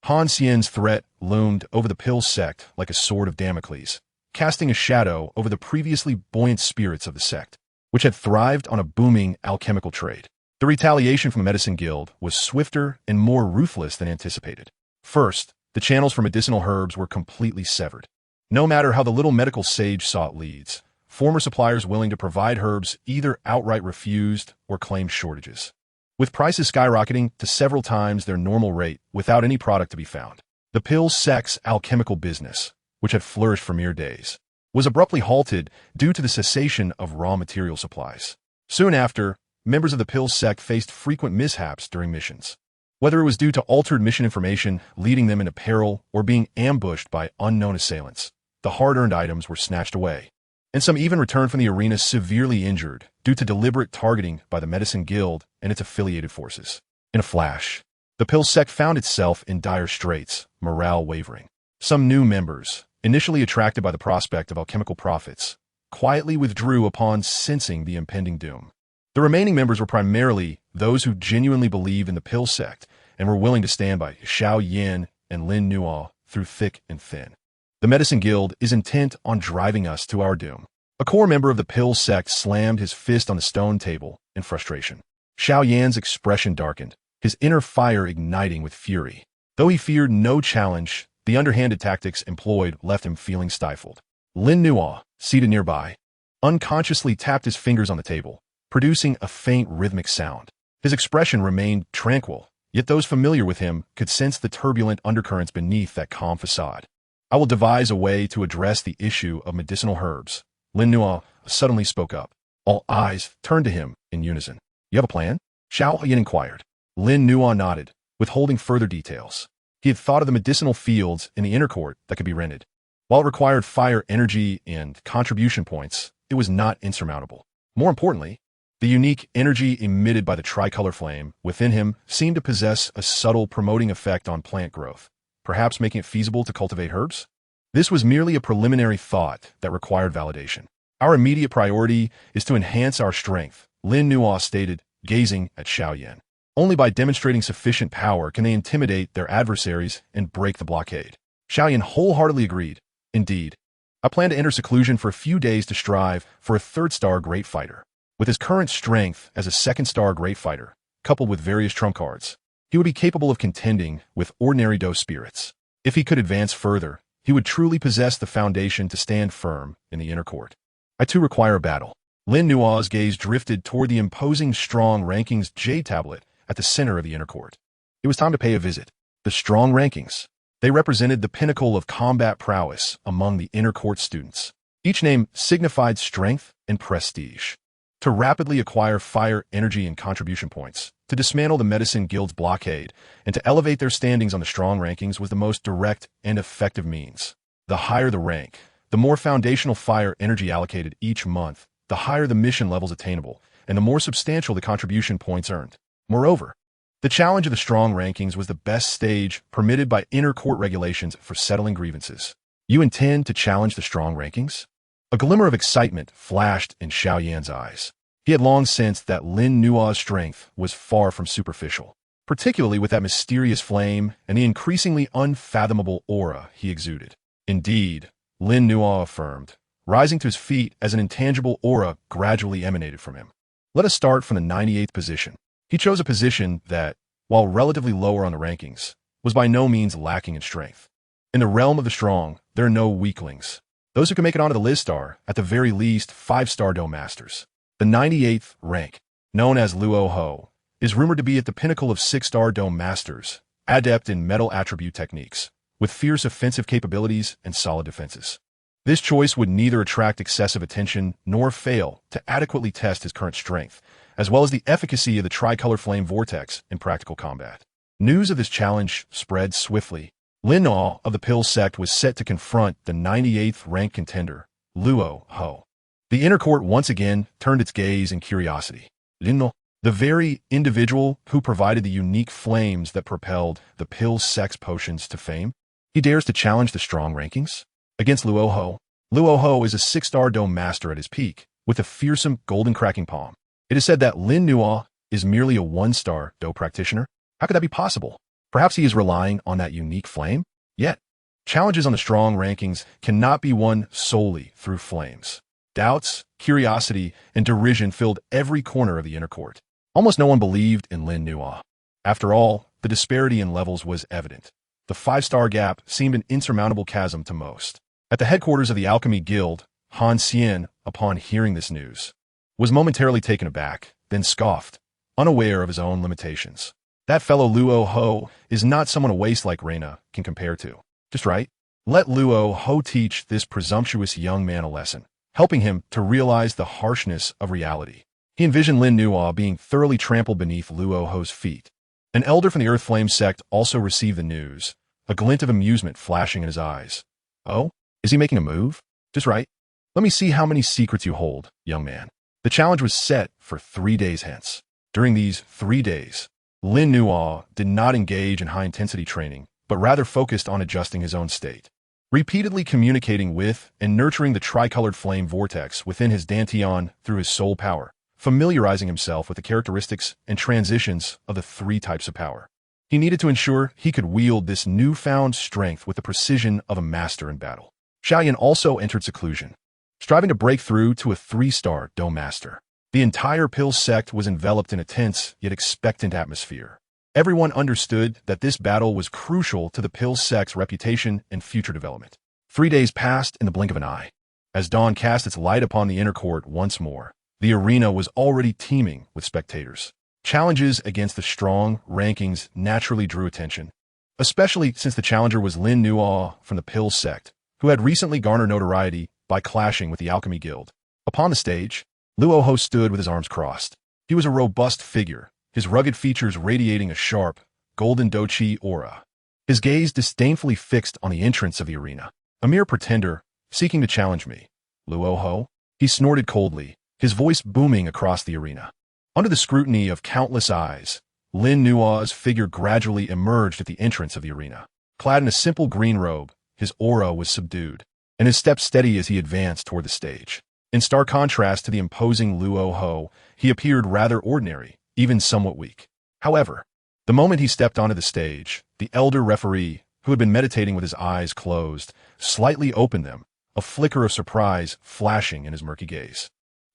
Han Xian's threat loomed over the Pill sect like a sword of Damocles, casting a shadow over the previously buoyant spirits of the sect, which had thrived on a booming alchemical trade. The retaliation from the Medicine Guild was swifter and more ruthless than anticipated. First, the channels for medicinal herbs were completely severed. No matter how the little medical sage sought leads, former suppliers willing to provide herbs either outright refused or claimed shortages, with prices skyrocketing to several times their normal rate without any product to be found. The Pill Sect's alchemical business, which had flourished for mere days, was abruptly halted due to the cessation of raw material supplies. Soon after, members of the Pill Sect faced frequent mishaps during missions. Whether it was due to altered mission information leading them into peril or being ambushed by unknown assailants, the hard-earned items were snatched away, and some even returned from the arena severely injured due to deliberate targeting by the Medicine Guild and its affiliated forces. In a flash, the Pill Sect found itself in dire straits, morale wavering. Some new members, initially attracted by the prospect of alchemical profits, quietly withdrew upon sensing the impending doom. The remaining members were primarily those who genuinely believed in the Pill Sect and were willing to stand by Xiao Yin and Lin Nuo through thick and thin. The Medicine Guild is intent on driving us to our doom. A core member of the Pill Sect slammed his fist on the stone table in frustration. Xiao Yan's expression darkened, his inner fire igniting with fury. Though he feared no challenge, the underhanded tactics employed left him feeling stifled. Lin Nuo, seated nearby, unconsciously tapped his fingers on the table, producing a faint rhythmic sound. His expression remained tranquil, yet those familiar with him could sense the turbulent undercurrents beneath that calm facade. I will devise a way to address the issue of medicinal herbs. Lin Nuo suddenly spoke up. All eyes turned to him in unison. You have a plan? Xiao Yin inquired. Lin Nuo nodded, withholding further details. He had thought of the medicinal fields in the inner court that could be rented. While it required fire energy and contribution points, it was not insurmountable. More importantly, the unique energy emitted by the tricolor flame within him seemed to possess a subtle promoting effect on plant growth, perhaps making it feasible to cultivate herbs? This was merely a preliminary thought that required validation. Our immediate priority is to enhance our strength, Lin Nuo stated, gazing at Xiao Yan. Only by demonstrating sufficient power can they intimidate their adversaries and break the blockade. Xiao Yan wholeheartedly agreed. Indeed, I plan to enter seclusion for a few days to strive for a third-star great fighter. With his current strength as a second-star great fighter, coupled with various trump cards, he would be capable of contending with ordinary Dou spirits. If he could advance further, he would truly possess the foundation to stand firm in the inner court. I too require a battle. Lin Nuo's gaze drifted toward the imposing strong rankings jade tablet at the center of the inner court. It was time to pay a visit. The strong rankings. They represented the pinnacle of combat prowess among the inner court students. Each name signified strength and prestige. to rapidly acquire fire, energy, and contribution points, to dismantle the Medicine Guild's blockade, and to elevate their standings on the strong rankings was the most direct and effective means. The higher the rank, the more foundational fire energy allocated each month, the higher the mission levels attainable, and the more substantial the contribution points earned. Moreover, the challenge of the strong rankings was the best stage permitted by inner court regulations for settling grievances. You intend to challenge the strong rankings? A glimmer of excitement flashed in Xiao Yan's eyes. He had long sensed that Lin Nua's strength was far from superficial, particularly with that mysterious flame and the increasingly unfathomable aura he exuded. Indeed, Lin Nua affirmed, rising to his feet as an intangible aura gradually emanated from him. Let us start from the 98th position. He chose a position that, while relatively lower on the rankings, was by no means lacking in strength. In the realm of the strong, there are no weaklings. Those who can make it onto the list are, at the very least, 5-star Dou Masters. The 98th rank, known as Luo Ho, is rumored to be at the pinnacle of 6-star Dou Masters, adept in metal attribute techniques, with fierce offensive capabilities and solid defenses. This choice would neither attract excessive attention nor fail to adequately test his current strength, as well as the efficacy of the tricolor flame vortex in practical combat. News of this challenge spread swiftly. Lin Nua of the Pill sect was set to confront the 98th ranked contender, Luo Ho. The inner court once again turned its gaze in curiosity. Lin Nua, the very individual who provided the unique flames that propelled the Pill sect's potions to fame, he dares to challenge the strong rankings? Against Luo Ho. Luo Ho is a 6-star Dou Master at his peak, with a fearsome golden cracking palm. It is said that Lin Nua is merely a 1-star Dou practitioner. How could that be possible? Perhaps he is relying on that unique flame? Yet, challenges on the strong rankings cannot be won solely through flames. Doubts, curiosity, and derision filled every corner of the inner court. Almost no one believed in Lin Nua. After all, the disparity in levels was evident. The 5-star gap seemed an insurmountable chasm to most. At the headquarters of the Alchemy Guild, Han Xian, upon hearing this news, was momentarily taken aback, then scoffed, unaware of his own limitations. That fellow Luo Ho is not someone a waste like Reina can compare to. Just right. Let Luo Ho teach this presumptuous young man a lesson, helping him to realize the harshness of reality. He envisioned Lin Nua being thoroughly trampled beneath Luo Ho's feet. An elder from the Earth Flame sect also received the news, a glint of amusement flashing in his eyes. Oh, is he making a move? Just right. Let me see how many secrets you hold, young man. The challenge was set for 3 days hence. During these 3 days, Lin Nua did not engage in high-intensity training, but rather focused on adjusting his own state. Repeatedly communicating with and nurturing the tricolored flame vortex within his dantian through his soul power, familiarizing himself with the characteristics and transitions of the 3 types of power. He needed to ensure he could wield this newfound strength with the precision of a master in battle. Xiaoyan also entered seclusion, striving to break through to a 3-star Dou Master. The entire Pill sect was enveloped in a tense yet expectant atmosphere. Everyone understood that this battle was crucial to the Pill sect's reputation and future development. 3 days passed in the blink of an eye. As dawn cast its light upon the inner court once more, the arena was already teeming with spectators. Challenges against the strong rankings naturally drew attention, especially since the challenger was Lin Nua from the Pill sect, who had recently garnered notoriety by clashing with the Alchemy Guild. Upon the stage, Luo Ho stood with his arms crossed. He was a robust figure, his rugged features radiating a sharp, golden Dou Qi aura. His gaze disdainfully fixed on the entrance of the arena. A mere pretender, seeking to challenge me. Luo Ho? He snorted coldly, his voice booming across the arena. Under the scrutiny of countless eyes, Lin Nua's figure gradually emerged at the entrance of the arena. Clad in a simple green robe, his aura was subdued, and his step steady as he advanced toward the stage. In stark contrast to the imposing Luo Ho, he appeared rather ordinary, even somewhat weak. However, the moment he stepped onto the stage, the elder referee, who had been meditating with his eyes closed, slightly opened them, a flicker of surprise flashing in his murky gaze.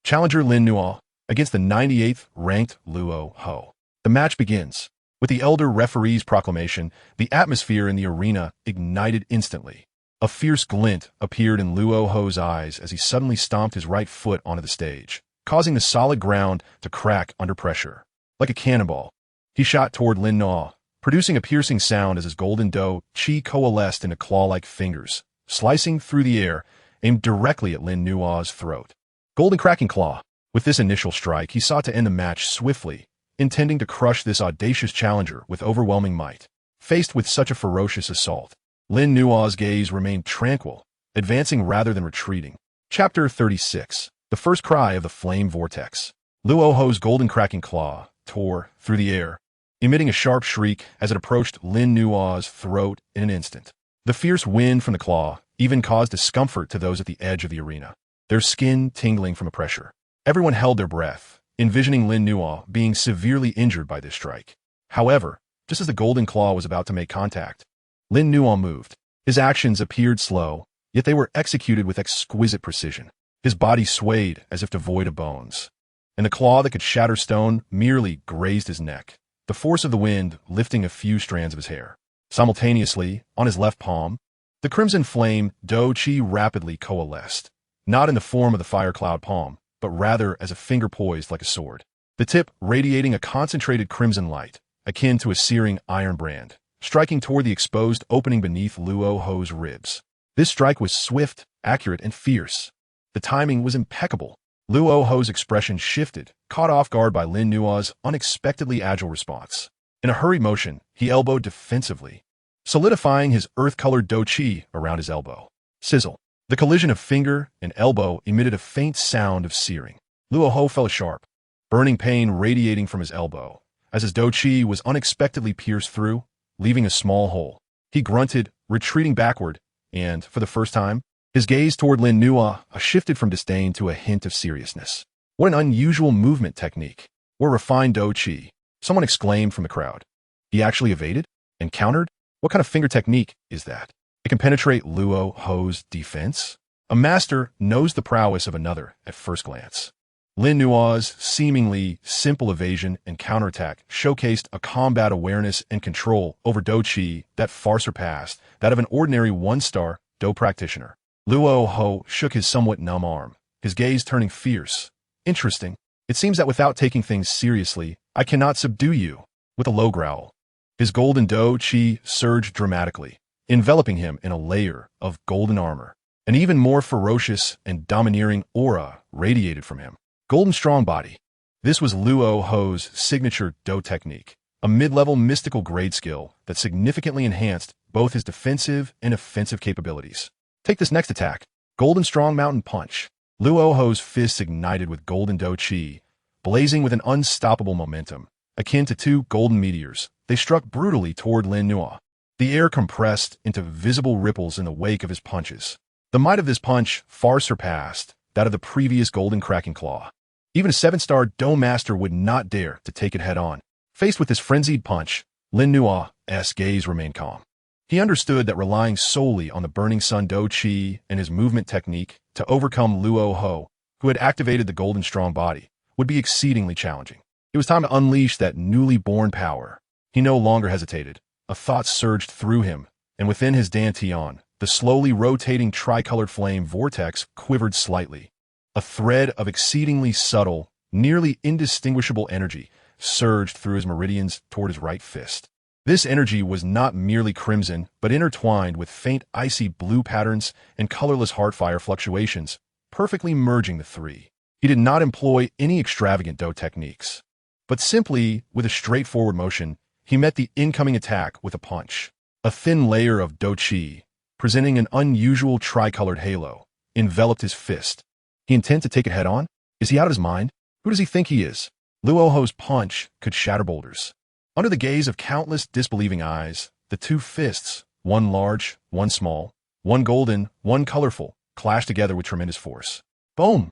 Challenger Lin Nua against the 98th ranked Luo Ho. The match begins. With the elder referee's proclamation, the atmosphere in the arena ignited instantly. A fierce glint appeared in Luo Ho's eyes as he suddenly stomped his right foot onto the stage, causing the solid ground to crack under pressure. Like a cannonball, he shot toward Lin Nua, producing a piercing sound as his golden Dou Qi coalesced into claw-like fingers, slicing through the air, aimed directly at Lin Nua's throat. Golden cracking claw. With this initial strike, he sought to end the match swiftly, intending to crush this audacious challenger with overwhelming might. Faced with such a ferocious assault, Lin Nua's gaze remained tranquil, advancing rather than retreating. Chapter 36. The First Cry of the Flame Vortex. Luo Ho's golden cracking claw tore through the air, emitting a sharp shriek as it approached Lin Nua's throat in an instant. The fierce wind from the claw even caused discomfort to those at the edge of the arena, their skin tingling from the pressure. Everyone held their breath, envisioning Lin Nua being severely injured by this strike. However, just as the golden claw was about to make contact, Lin Nua moved. His actions appeared slow, yet they were executed with exquisite precision. His body swayed as if devoid of bones, and the claw that could shatter stone merely grazed his neck, the force of the wind lifting a few strands of his hair. Simultaneously, on his left palm, the crimson flame Dou Qi rapidly coalesced, not in the form of the fire cloud palm, but rather as a finger poised like a sword, the tip radiating a concentrated crimson light, akin to a searing iron brand, striking toward the exposed opening beneath Luo Ho's ribs. This strike was swift, accurate, and fierce. The timing was impeccable. Luo Ho's expression shifted, caught off guard by Lin Nua's unexpectedly agile response. In a hurried motion, he elbowed defensively, solidifying his earth-colored Dou Qi around his elbow. Sizzle. The collision of finger and elbow emitted a faint sound of searing. Luo Ho felt a sharp, burning pain radiating from his elbow, as his Dou Qi was unexpectedly pierced through, leaving a small hole. He grunted, retreating backward, and, for the first time, his gaze toward Lin Nua shifted from disdain to a hint of seriousness. What an unusual movement technique. What refined Dou Qi. Someone exclaimed from the crowd. He actually evaded? And countered? What kind of finger technique is that? It can penetrate Luo Ho's defense? A master knows the prowess of another at first glance. Lin Nua's seemingly simple evasion and counterattack showcased a combat awareness and control over Dou Qi that far surpassed that of an ordinary one-star Dou practitioner. Luo Ho shook his somewhat numb arm, his gaze turning fierce. Interesting. It seems that without taking things seriously, I cannot subdue you. With a low growl, his golden Dou Qi surged dramatically, enveloping him in a layer of golden armor. An even more ferocious and domineering aura radiated from him. Golden strong body. This was Luo Ho's signature Dou technique, a mid-level mystical grade skill that significantly enhanced both his defensive and offensive capabilities. Take this next attack. Golden strong mountain punch. Luo Ho's fists ignited with golden Dou Qi, blazing with an unstoppable momentum. Akin to two golden meteors, they struck brutally toward Lin Nua. The air compressed into visible ripples in the wake of his punches. The might of this punch far surpassed that of the previous golden cracking claw. Even a 7-star Dou master would not dare to take it head-on. Faced with this frenzied punch, Lin Nua's gaze remained calm. He understood that relying solely on the Burning Sun Dou Qi and his movement technique to overcome Luo Ho, who had activated the golden strong body, would be exceedingly challenging. It was time to unleash that newly born power. He no longer hesitated. A thought surged through him, and within his dantian, the slowly rotating tricolored flame vortex quivered slightly. A thread of exceedingly subtle, nearly indistinguishable energy surged through his meridians toward his right fist. This energy was not merely crimson, but intertwined with faint icy blue patterns and colorless heartfire fluctuations, perfectly merging the three. He did not employ any extravagant Dou techniques, but simply, with a straightforward motion, he met the incoming attack with a punch. A thin layer of Dou Qi, presenting an unusual tricolored halo, enveloped his fist. He intend to take it head-on? Is he out of his mind? Who does he think he is? Luo Ho's punch could shatter boulders. Under the gaze of countless disbelieving eyes, the two fists, one large, one small, one golden, one colorful, clashed together with tremendous force. Boom!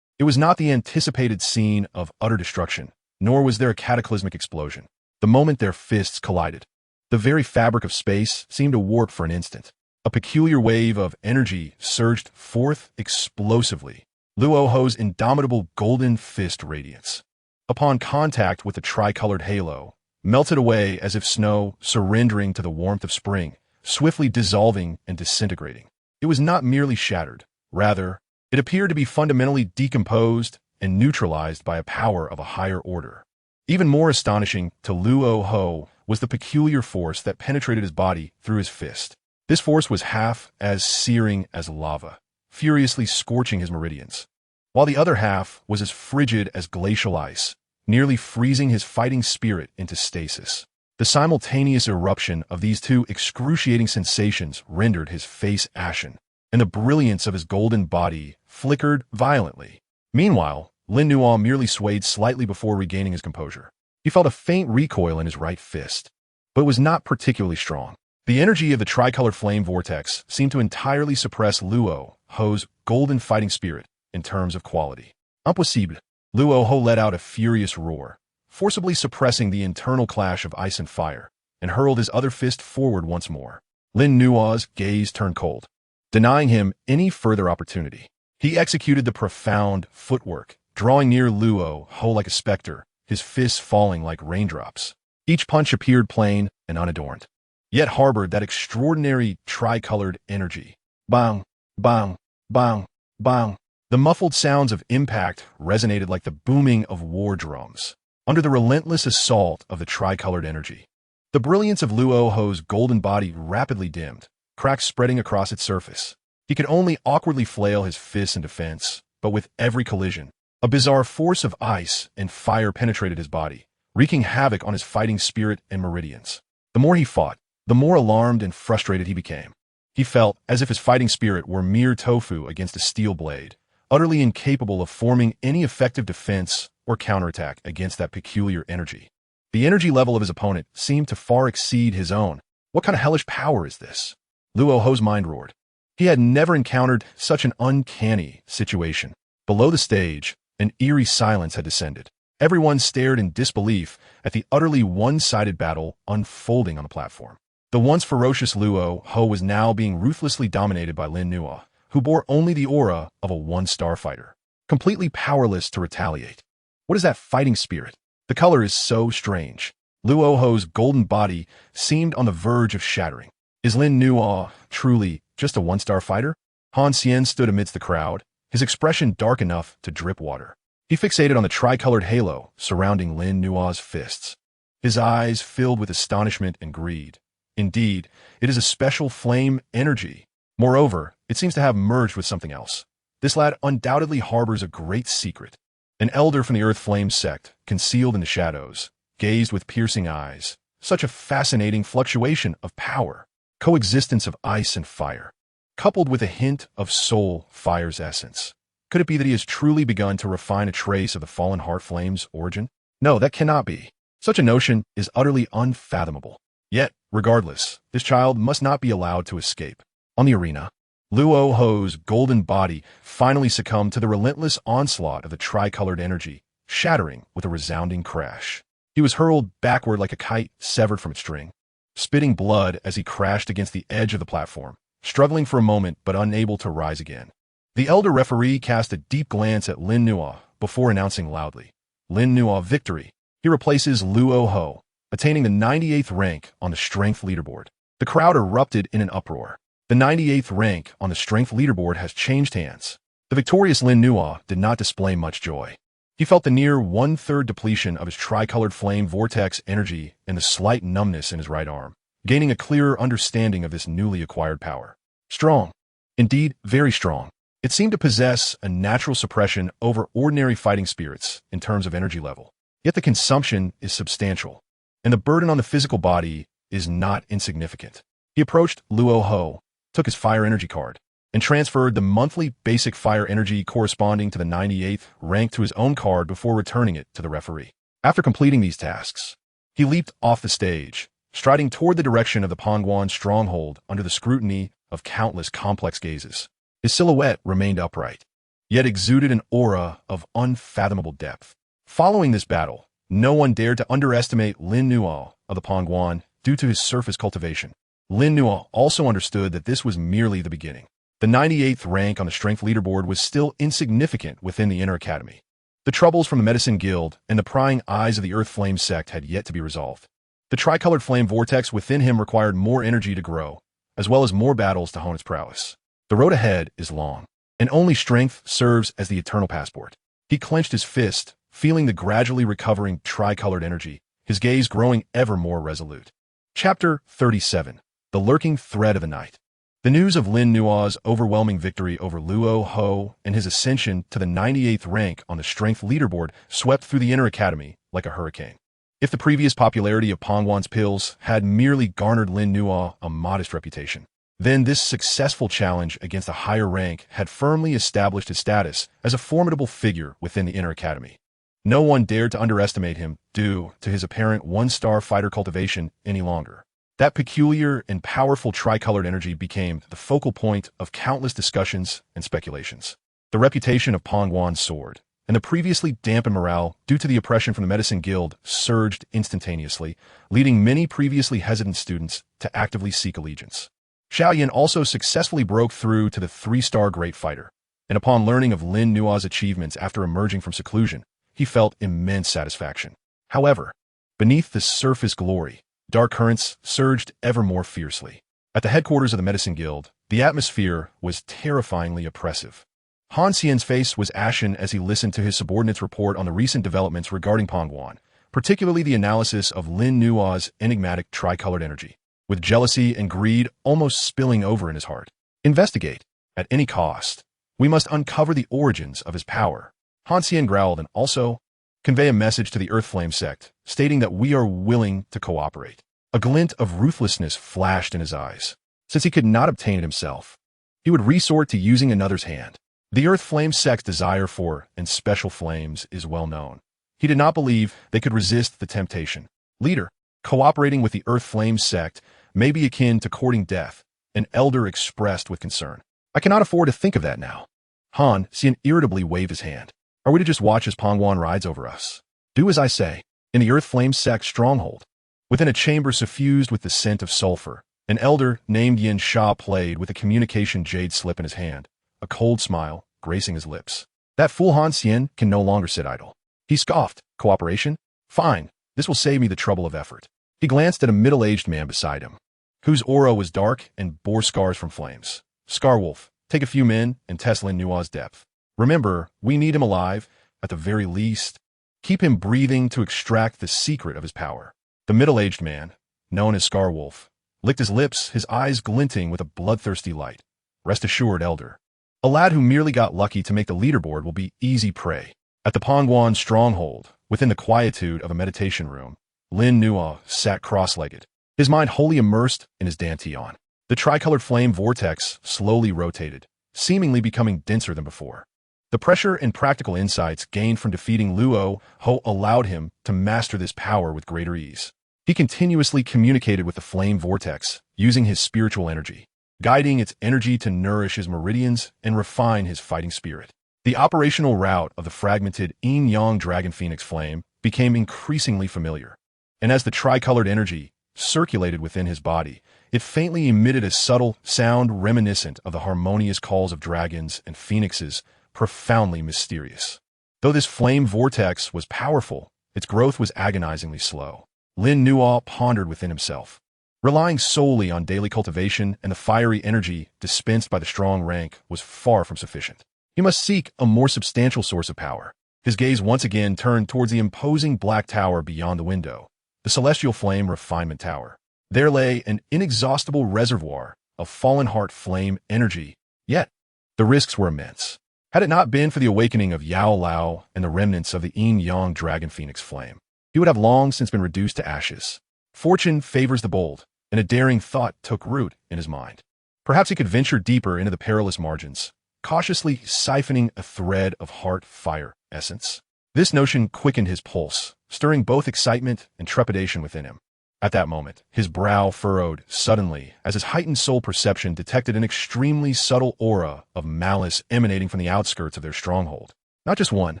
It was not the anticipated scene of utter destruction, nor was there a cataclysmic explosion. The moment their fists collided, the very fabric of space seemed to warp for an instant. A peculiar wave of energy surged forth explosively. Luo Ho's indomitable golden fist radiance, upon contact with the tricolored halo, melted away as if snow surrendering to the warmth of spring, swiftly dissolving and disintegrating. It was not merely shattered. Rather, it appeared to be fundamentally decomposed and neutralized by a power of a higher order. Even more astonishing to Luo Ho was the peculiar force that penetrated his body through his fist. This force was half as searing as lava, furiously scorching his meridians. while the other half was as frigid as glacial ice, nearly freezing his fighting spirit into stasis. The simultaneous eruption of these two excruciating sensations rendered his face ashen, and the brilliance of his golden body flickered violently. Meanwhile, Lin Nuo merely swayed slightly before regaining his composure. He felt a faint recoil in his right fist, but it was not particularly strong. The energy of the tricolored flame vortex seemed to entirely suppress Luo Ho's golden fighting spirit in terms of quality. Impossible! Luo Ho let out a furious roar, forcibly suppressing the internal clash of ice and fire, and hurled his other fist forward once more. Lin Nuo's gaze turned cold, denying him any further opportunity. He executed the profound footwork, drawing near Luo Ho like a specter, his fists falling like raindrops. Each punch appeared plain and unadorned, yet harbored that extraordinary tricolored energy. Bang, bang, bang, bang. The muffled sounds of impact resonated like the booming of war drums, under the relentless assault of the tricolored energy. The brilliance of Luo Ho's golden body rapidly dimmed, cracks spreading across its surface. He could only awkwardly flail his fists in defense, but with every collision, a bizarre force of ice and fire penetrated his body, wreaking havoc on his fighting spirit and meridians. The more he fought, the more alarmed and frustrated he became. He felt as if his fighting spirit were mere tofu against a steel blade, utterly incapable of forming any effective defense or counterattack against that peculiar energy. The energy level of his opponent seemed to far exceed his own. What kind of hellish power is this? Luo Ho's mind roared. He had never encountered such an uncanny situation. Below the stage, an eerie silence had descended. Everyone stared in disbelief at the utterly one-sided battle unfolding on the platform. The once ferocious Luo Ho was now being ruthlessly dominated by Lin Nuo, who bore only the aura of a one-star fighter, completely powerless to retaliate. What is that fighting spirit? The color is so strange. Luo Ho's golden body seemed on the verge of shattering. Is Lin Nuo truly just a one-star fighter? Han Xian stood amidst the crowd, his expression dark enough to drip water. He fixated on the tricolored halo surrounding Lin Nuo's fists, his eyes filled with astonishment and greed. Indeed, it is a special flame energy. Moreover, it seems to have merged with something else. This lad undoubtedly harbors a great secret. An elder from the Earth Flame sect, concealed in the shadows, gazed with piercing eyes. Such a fascinating fluctuation of power, coexistence of ice and fire, coupled with a hint of soul fire's essence. Could it be that he has truly begun to refine a trace of the fallen heart flame's origin? No, that cannot be. Such a notion is utterly unfathomable. Yet, regardless, this child must not be allowed to escape. On the arena, Luo Ho's golden body finally succumbed to the relentless onslaught of the tricolored energy, shattering with a resounding crash. He was hurled backward like a kite severed from its string, spitting blood as he crashed against the edge of the platform, struggling for a moment but unable to rise again. The elder referee cast a deep glance at Lin Nuo before announcing loudly, "Lin Nuo victory." He replaces Luo Ho, attaining the 98th rank on the strength leaderboard. The crowd erupted in an uproar. The 98th rank on the strength leaderboard has changed hands. The victorious Lin Nuo did not display much joy. He felt the near one-third depletion of his tricolored flame vortex energy and the slight numbness in his right arm, gaining a clearer understanding of this newly acquired power. Strong. Indeed, very strong. It seemed to possess a natural suppression over ordinary fighting spirits in terms of energy level. Yet the consumption is substantial, and the burden on the physical body is not insignificant. He approached Luo Ho, took his fire energy card, and transferred the monthly basic fire energy corresponding to the 98th rank to his own card before returning it to the referee. After completing these tasks, he leaped off the stage, striding toward the direction of the Pangguan stronghold under the scrutiny of countless complex gazes. His silhouette remained upright, yet exuded an aura of unfathomable depth. Following this battle, no one dared to underestimate Lin Nuo of the Pangguan due to his surface cultivation. Lin Nuo also understood that this was merely the beginning. The 98th rank on the strength leaderboard was still insignificant within the inner academy. The troubles from the Medicine Guild and the prying eyes of the Earth Flame sect had yet to be resolved. The tricolored flame vortex within him required more energy to grow, as well as more battles to hone its prowess. The road ahead is long, and only strength serves as the eternal passport. He clenched his fist, feeling the gradually recovering tricolored energy, his gaze growing ever more resolute. Chapter 37. The Lurking Thread of the Night. The news of Lin Nua's overwhelming victory over Luo Ho and his ascension to the 98th rank on the strength leaderboard swept through the inner academy like a hurricane. If the previous popularity of Pongwan's pills had merely garnered Lin Nua a modest reputation, then this successful challenge against a higher rank had firmly established his status as a formidable figure within the inner academy. No one dared to underestimate him due to his apparent one-star fighter cultivation any longer. That peculiar and powerful tricolored energy became the focal point of countless discussions and speculations. The reputation of Pongwan soared, and the previously dampened morale due to the oppression from the Medicine Guild surged instantaneously, leading many previously hesitant students to actively seek allegiance. Xiaoyan also successfully broke through to the 3-star great fighter, and upon learning of Lin Nua's achievements after emerging from seclusion, he felt immense satisfaction. However, beneath the surface glory, dark currents surged ever more fiercely. At the headquarters of the Medicine Guild, the atmosphere was terrifyingly oppressive. Han Xian's face was ashen as he listened to his subordinates report on the recent developments regarding Pongwan, particularly the analysis of Lin Nua's enigmatic tricolored energy, with jealousy and greed almost spilling over in his heart. Investigate, at any cost. We must uncover the origins of his power. Han Xian growled, and also convey a message to the Earthflame sect, stating that we are willing to cooperate. A glint of ruthlessness flashed in his eyes. Since he could not obtain it himself, he would resort to using another's hand. The Earthflame sect's desire for and special flames is well known. He did not believe they could resist the temptation. Leader, cooperating with the Earthflame sect may be akin to courting death, an elder expressed with concern. I cannot afford to think of that now. Han Xian irritably waved his hand. Are we to just watch as Pongwan rides over us? Do as I say. In the Earthflame sect's stronghold, within a chamber suffused with the scent of sulfur, an elder named Yin Sha played with a communication jade slip in his hand, a cold smile gracing his lips. That fool Han Xian can no longer sit idle. He scoffed. Cooperation? Fine. This will save me the trouble of effort. He glanced at a middle-aged man beside him, whose aura was dark and bore scars from flames. Scarwolf, take a few men and test Lin Nua's depth. Remember, we need him alive, at the very least. Keep him breathing to extract the secret of his power. The middle-aged man, known as Scarwolf, licked his lips, his eyes glinting with a bloodthirsty light. Rest assured, elder. A lad who merely got lucky to make the leaderboard will be easy prey. At the Pongwan stronghold, within the quietude of a meditation room, Lin Nua sat cross-legged, his mind wholly immersed in his dantian. The tricolored flame vortex slowly rotated, seemingly becoming denser than before. The pressure and practical insights gained from defeating Luo Ho allowed him to master this power with greater ease. He continuously communicated with the flame vortex, using his spiritual energy, guiding its energy to nourish his meridians and refine his fighting spirit. The operational route of the fragmented yin-yang dragon phoenix flame became increasingly familiar, and as the tricolored energy circulated within his body, it faintly emitted a subtle sound reminiscent of the harmonious calls of dragons and phoenixes, profoundly mysterious. Though this flame vortex was powerful, its growth was agonizingly slow. Lin Nua pondered within himself. Relying solely on daily cultivation and the fiery energy dispensed by the strong rank was far from sufficient. He must seek a more substantial source of power. His gaze once again turned towards the imposing black tower beyond the window, the Celestial Flame Refinement Tower. There lay an inexhaustible reservoir of fallen heart flame energy, yet the risks were immense. Had it not been for the awakening of Yao Lao and the remnants of the yin-yang dragon phoenix flame, he would have long since been reduced to ashes. Fortune favors the bold, and a daring thought took root in his mind. Perhaps he could venture deeper into the perilous margins, cautiously siphoning a thread of heart fire essence. This notion quickened his pulse, stirring both excitement and trepidation within him. At that moment, his brow furrowed suddenly as his heightened soul perception detected an extremely subtle aura of malice emanating from the outskirts of their stronghold. Not just one,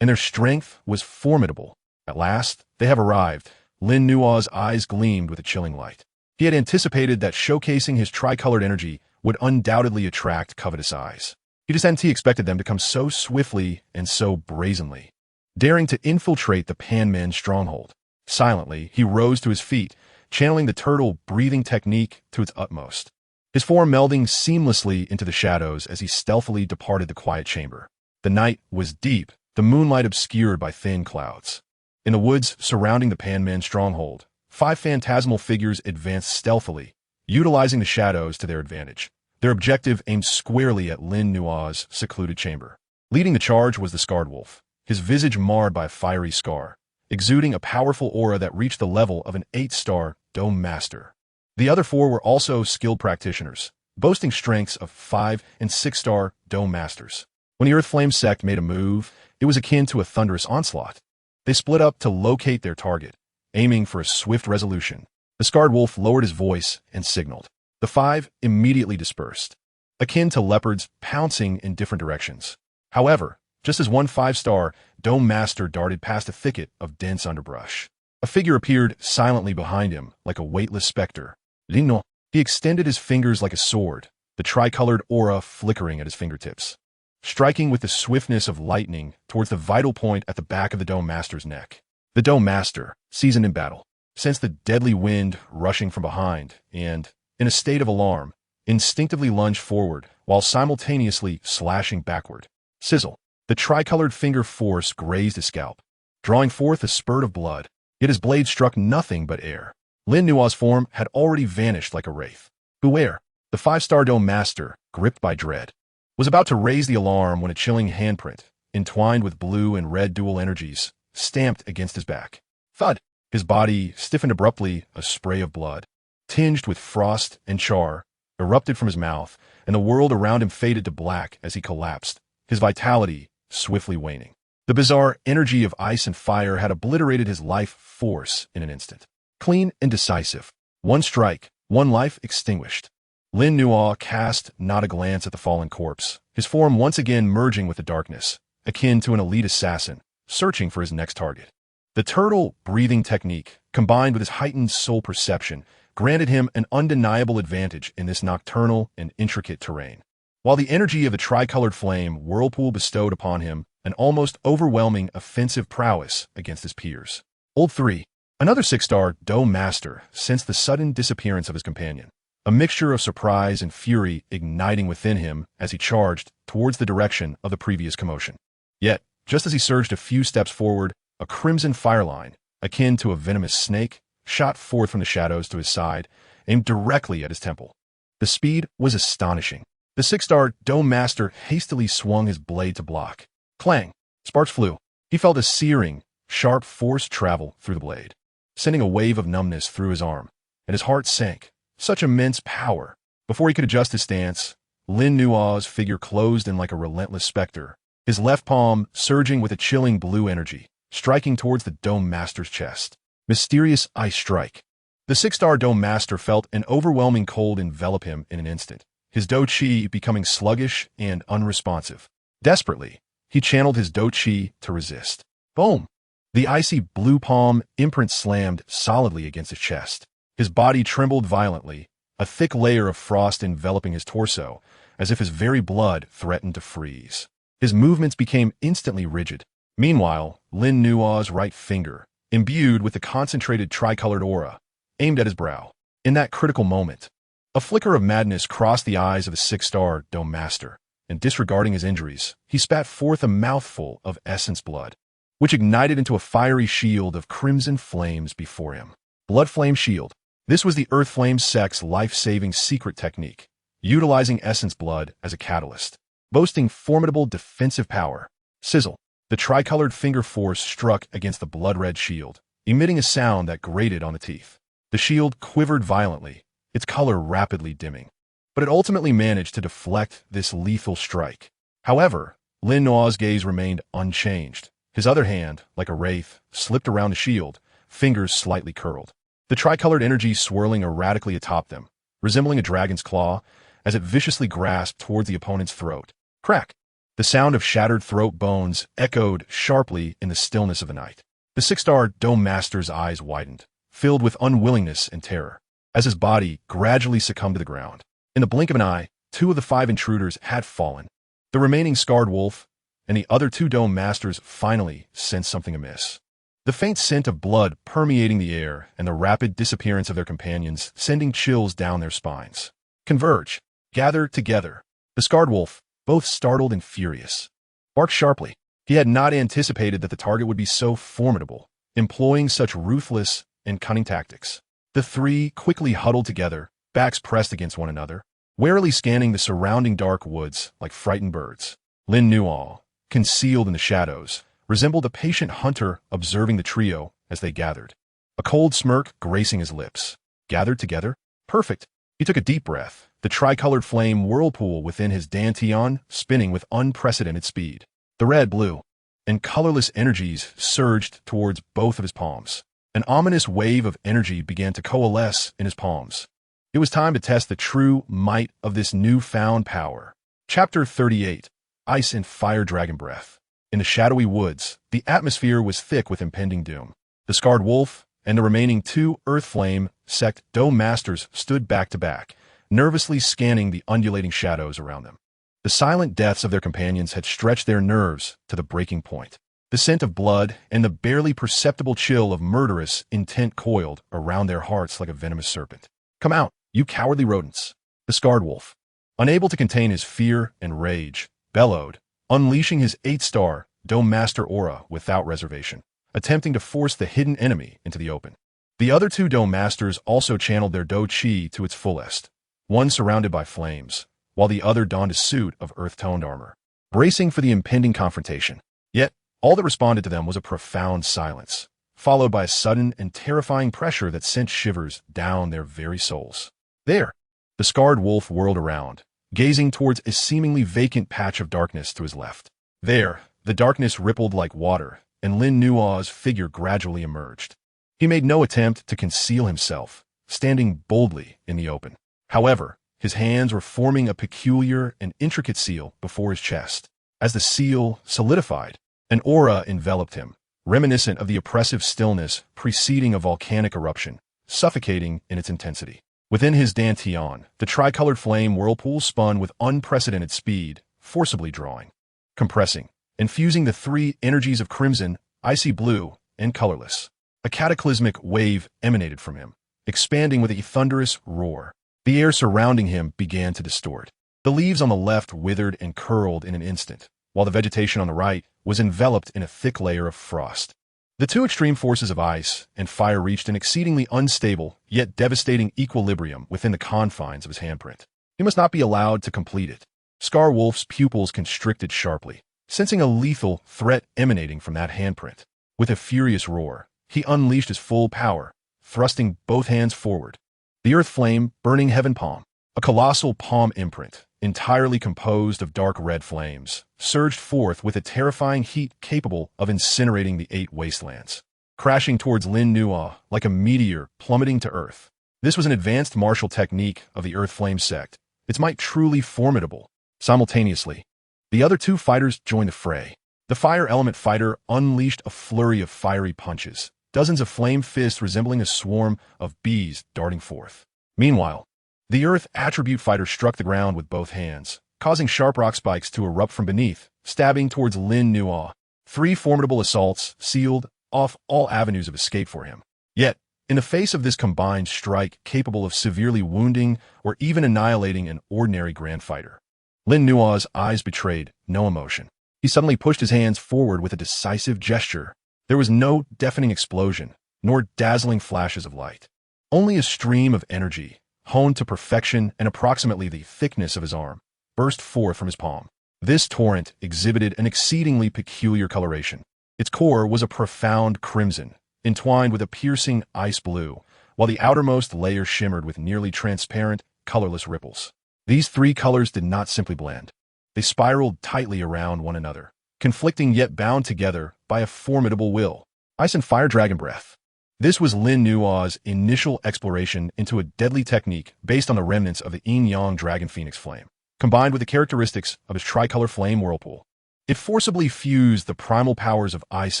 and their strength was formidable. At last, they have arrived. Lin Nua's eyes gleamed with a chilling light. He had anticipated that showcasing his tricolored energy would undoubtedly attract covetous eyes. He just hadn't expected them to come so swiftly and so brazenly, daring to infiltrate the Panmen stronghold. Silently, he rose to his feet, channeling the turtle breathing technique to its utmost, his form melding seamlessly into the shadows as he stealthily departed the quiet chamber. The night was deep, the moonlight obscured by thin clouds. In the woods surrounding the Panmen stronghold, 5 phantasmal figures advanced stealthily, utilizing the shadows to their advantage. their objective aimed squarely at Lin Nua's secluded chamber. Leading the charge was the scarred wolf, his visage marred by a fiery scar, exuding a powerful aura that reached the level of an 8-star Dome Master. The other 4 were also skilled practitioners, boasting strengths of 5- and 6-star Dome Masters. When the Earth Flame sect made a move, it was akin to a thunderous onslaught. They split up to locate their target, aiming for a swift resolution. The scarred wolf lowered his voice and signaled. The 5 immediately dispersed, akin to leopards pouncing in different directions. However, just as one 5-star Dome Master darted past a thicket of dense underbrush, a figure appeared silently behind him like a weightless specter. Lino. He extended his fingers like a sword, the tricolored aura flickering at his fingertips, striking with the swiftness of lightning towards the vital point at the back of the Dome Master's neck. The Dome Master, seasoned in battle, sensed the deadly wind rushing from behind and, in a state of alarm, instinctively lunged forward while simultaneously slashing backward. Sizzle. The tricolored finger force grazed his scalp, drawing forth a spurt of blood, yet his blade struck nothing but air. Lin Nua's form had already vanished like a wraith. Beware! The 5-star Dome Master, gripped by dread, was about to raise the alarm when a chilling handprint, entwined with blue and red dual energies, stamped against his back. Thud! His body stiffened abruptly, a spray of blood, tinged with frost and char, erupted from his mouth, and the world around him faded to black as he collapsed, his vitality swiftly waning. The bizarre energy of ice and fire had obliterated his life force in an instant. Clean and decisive. One strike, one life extinguished. Lin Nua cast not a glance at the fallen corpse, his form once again merging with the darkness, akin to an elite assassin, searching for his next target. The turtle breathing technique, combined with his heightened soul perception, granted him an undeniable advantage in this nocturnal and intricate terrain. While the energy of the tricolored flame whirlpool bestowed upon him an almost overwhelming offensive prowess against his peers. Old 3. Another 6-star Dome Master sensed the sudden disappearance of his companion, a mixture of surprise and fury igniting within him as he charged towards the direction of the previous commotion. Yet, just as he surged a few steps forward, a crimson fireline, akin to a venomous snake, shot forth from the shadows to his side, aimed directly at his temple. The speed was astonishing. The 6-star Dome Master hastily swung his blade to block. Clang! Sparks flew. He felt a searing, sharp force travel through the blade, sending a wave of numbness through his arm, and his heart sank. Such immense power. Before he could adjust his stance, Lin Nua's figure closed in like a relentless specter, his left palm surging with a chilling blue energy, striking towards the Dome Master's chest. Mysterious ice strike. The 6-star Dome Master felt an overwhelming cold envelop him in an instant, his Dou Qi becoming sluggish and unresponsive. Desperately, he channeled his Dou Qi to resist. Boom! The icy blue palm imprint slammed solidly against his chest. His body trembled violently, a thick layer of frost enveloping his torso, as if his very blood threatened to freeze. His movements became instantly rigid. Meanwhile, Lin Nua's right finger, imbued with the concentrated tricolored aura, aimed at his brow. In that critical moment, a flicker of madness crossed the eyes of the 6-star Dome Master, and disregarding his injuries, he spat forth a mouthful of essence blood, which ignited into a fiery shield of crimson flames before him. Blood Flame Shield. This was the Earth Flame sect's life-saving secret technique, utilizing essence blood as a catalyst, boasting formidable defensive power. Sizzle. The tricolored finger force struck against the blood-red shield, emitting a sound that grated on the teeth. The shield quivered violently, its color rapidly dimming, but it ultimately managed to deflect this lethal strike. However, Lin Nua's gaze remained unchanged. His other hand, like a wraith, slipped around the shield, fingers slightly curled. The tricolored energy swirling erratically atop them, resembling a dragon's claw, as it viciously grasped towards the opponent's throat. Crack! The sound of shattered throat bones echoed sharply in the stillness of the night. The 6-star Dome Master's eyes widened, filled with unwillingness and terror, as his body gradually succumbed to the ground. In the blink of an eye, 2 of the 5 intruders had fallen. The remaining scarred wolf and the other 2 Dome Masters finally sensed something amiss. The faint scent of blood permeating the air and the rapid disappearance of their companions sending chills down their spines. Converge. Gather together. The scarred wolf, both startled and furious, barked sharply. He had not anticipated that the target would be so formidable, employing such ruthless and cunning tactics. The 3 quickly huddled together, backs pressed against one another, warily scanning the surrounding dark woods like frightened birds. Lin Nuo, concealed in the shadows, resembled a patient hunter observing the trio as they gathered. A cold smirk gracing his lips. Gathered together? Perfect. He took a deep breath, the tricolored flame whirlpool within his dantian spinning with unprecedented speed. The red, blue, and colorless energies surged towards both of his palms. An ominous wave of energy began to coalesce in his palms. It was time to test the true might of this newfound power. Chapter 38. Ice and Fire Dragon Breath. In the shadowy woods, the atmosphere was thick with impending doom. The scarred wolf and the remaining two Earth Flame sect Dou masters stood back to back, nervously scanning the undulating shadows around them. The silent deaths of their companions had stretched their nerves to the breaking point. The scent of blood and the barely perceptible chill of murderous intent coiled around their hearts like a venomous serpent. "Come out, you cowardly rodents!" The scarred wolf, unable to contain his fear and rage, bellowed, unleashing his 8-star Dou Master aura without reservation, attempting to force the hidden enemy into the open. The other two Dou Masters also channeled their Dou Qi to its fullest, one surrounded by flames, while the other donned a suit of earth-toned armor, bracing for the impending confrontation. Yet, all that responded to them was a profound silence, followed by a sudden and terrifying pressure that sent shivers down their very souls. There, the scarred wolf whirled around, gazing towards a seemingly vacant patch of darkness to his left. There, the darkness rippled like water, and Lin Nuo's figure gradually emerged. He made no attempt to conceal himself, standing boldly in the open. However, his hands were forming a peculiar and intricate seal before his chest. As the seal solidified, an aura enveloped him, reminiscent of the oppressive stillness preceding a volcanic eruption, suffocating in its intensity. Within his dantian, the tricolored flame whirlpool spun with unprecedented speed, forcibly drawing, compressing, infusing the three energies of crimson, icy blue, and colorless. A cataclysmic wave emanated from him, expanding with a thunderous roar. The air surrounding him began to distort. The leaves on the left withered and curled in an instant, while the vegetation on the right was enveloped in a thick layer of frost. The two extreme forces of ice and fire reached an exceedingly unstable yet devastating equilibrium within the confines of his handprint. He must not be allowed to complete it. Scar Wolf's pupils constricted sharply, sensing a lethal threat emanating from that handprint. With a furious roar, he unleashed his full power, thrusting both hands forward. The earth flame, burning heaven palm, a colossal palm imprint, entirely composed of dark red flames, surged forth with a terrifying heat capable of incinerating the 8 wastelands, crashing towards Lin Nuo like a meteor plummeting to earth. This was an advanced martial technique of the Earth Flame sect, its might truly formidable. Simultaneously, the other two fighters joined the fray. The fire element fighter unleashed a flurry of fiery punches, dozens of flame fists resembling a swarm of bees darting forth. Meanwhile, the earth attribute fighter struck the ground with both hands, causing sharp rock spikes to erupt from beneath, stabbing towards Lin Nuo. 3 formidable assaults sealed off all avenues of escape for him. Yet, in the face of this combined strike capable of severely wounding or even annihilating an ordinary grand fighter, Lin Nuo's eyes betrayed no emotion. He suddenly pushed his hands forward with a decisive gesture. There was no deafening explosion, nor dazzling flashes of light. Only a stream of energy, honed to perfection and approximately the thickness of his arm, burst forth from his palm. This torrent exhibited an exceedingly peculiar coloration. Its core was a profound crimson, entwined with a piercing ice blue, while the outermost layer shimmered with nearly transparent, colorless ripples. These 3 colors did not simply blend. They spiraled tightly around one another, conflicting yet bound together by a formidable will. Ice and Fire Dragon Breath. This was Lin Nuo's initial exploration into a deadly technique based on the remnants of the Yin-Yang Dragon Phoenix Flame, combined with the characteristics of his tricolor flame whirlpool. It forcibly fused the primal powers of ice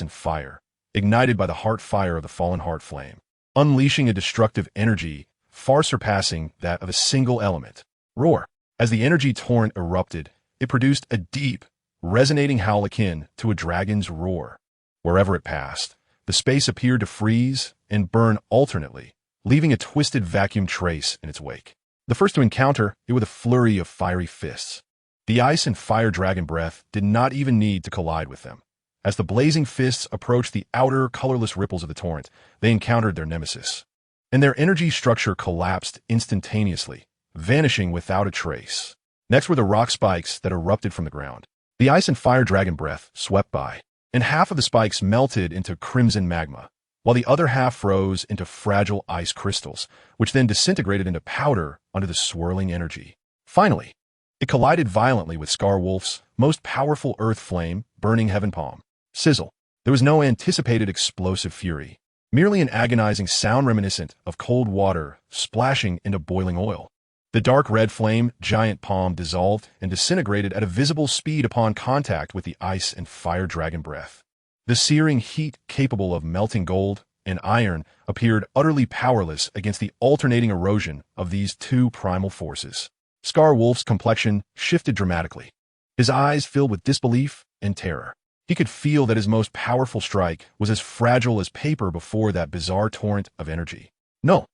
and fire, ignited by the heart fire of the fallen heart flame, unleashing a destructive energy far surpassing that of a single element. Roar. As the energy torrent erupted, it produced a deep, resonating howl akin to a dragon's roar. Wherever it passed, the space appeared to freeze and burn alternately, leaving a twisted vacuum trace in its wake. The first to encounter it with a flurry of fiery fists. The ice and fire dragon breath did not even need to collide with them. As the blazing fists approached the outer, colorless ripples of the torrent, they encountered their nemesis. And their energy structure collapsed instantaneously, vanishing without a trace. Next were the rock spikes that erupted from the ground. The ice and fire dragon breath swept by, and half of the spikes melted into crimson magma, while the other half froze into fragile ice crystals, which then disintegrated into powder under the swirling energy. Finally, it collided violently with Scar Wolf's most powerful earth flame, burning heaven palm. Sizzle. There was no anticipated explosive fury, merely an agonizing sound reminiscent of cold water splashing into boiling oil. The dark red flame giant palm dissolved and disintegrated at a visible speed upon contact with the ice and fire dragon breath. The searing heat capable of melting gold and iron appeared utterly powerless against the alternating erosion of these two primal forces. Scar Wolf's complexion shifted dramatically. His eyes filled with disbelief and terror. He could feel that his most powerful strike was as fragile as paper before that bizarre torrent of energy. No!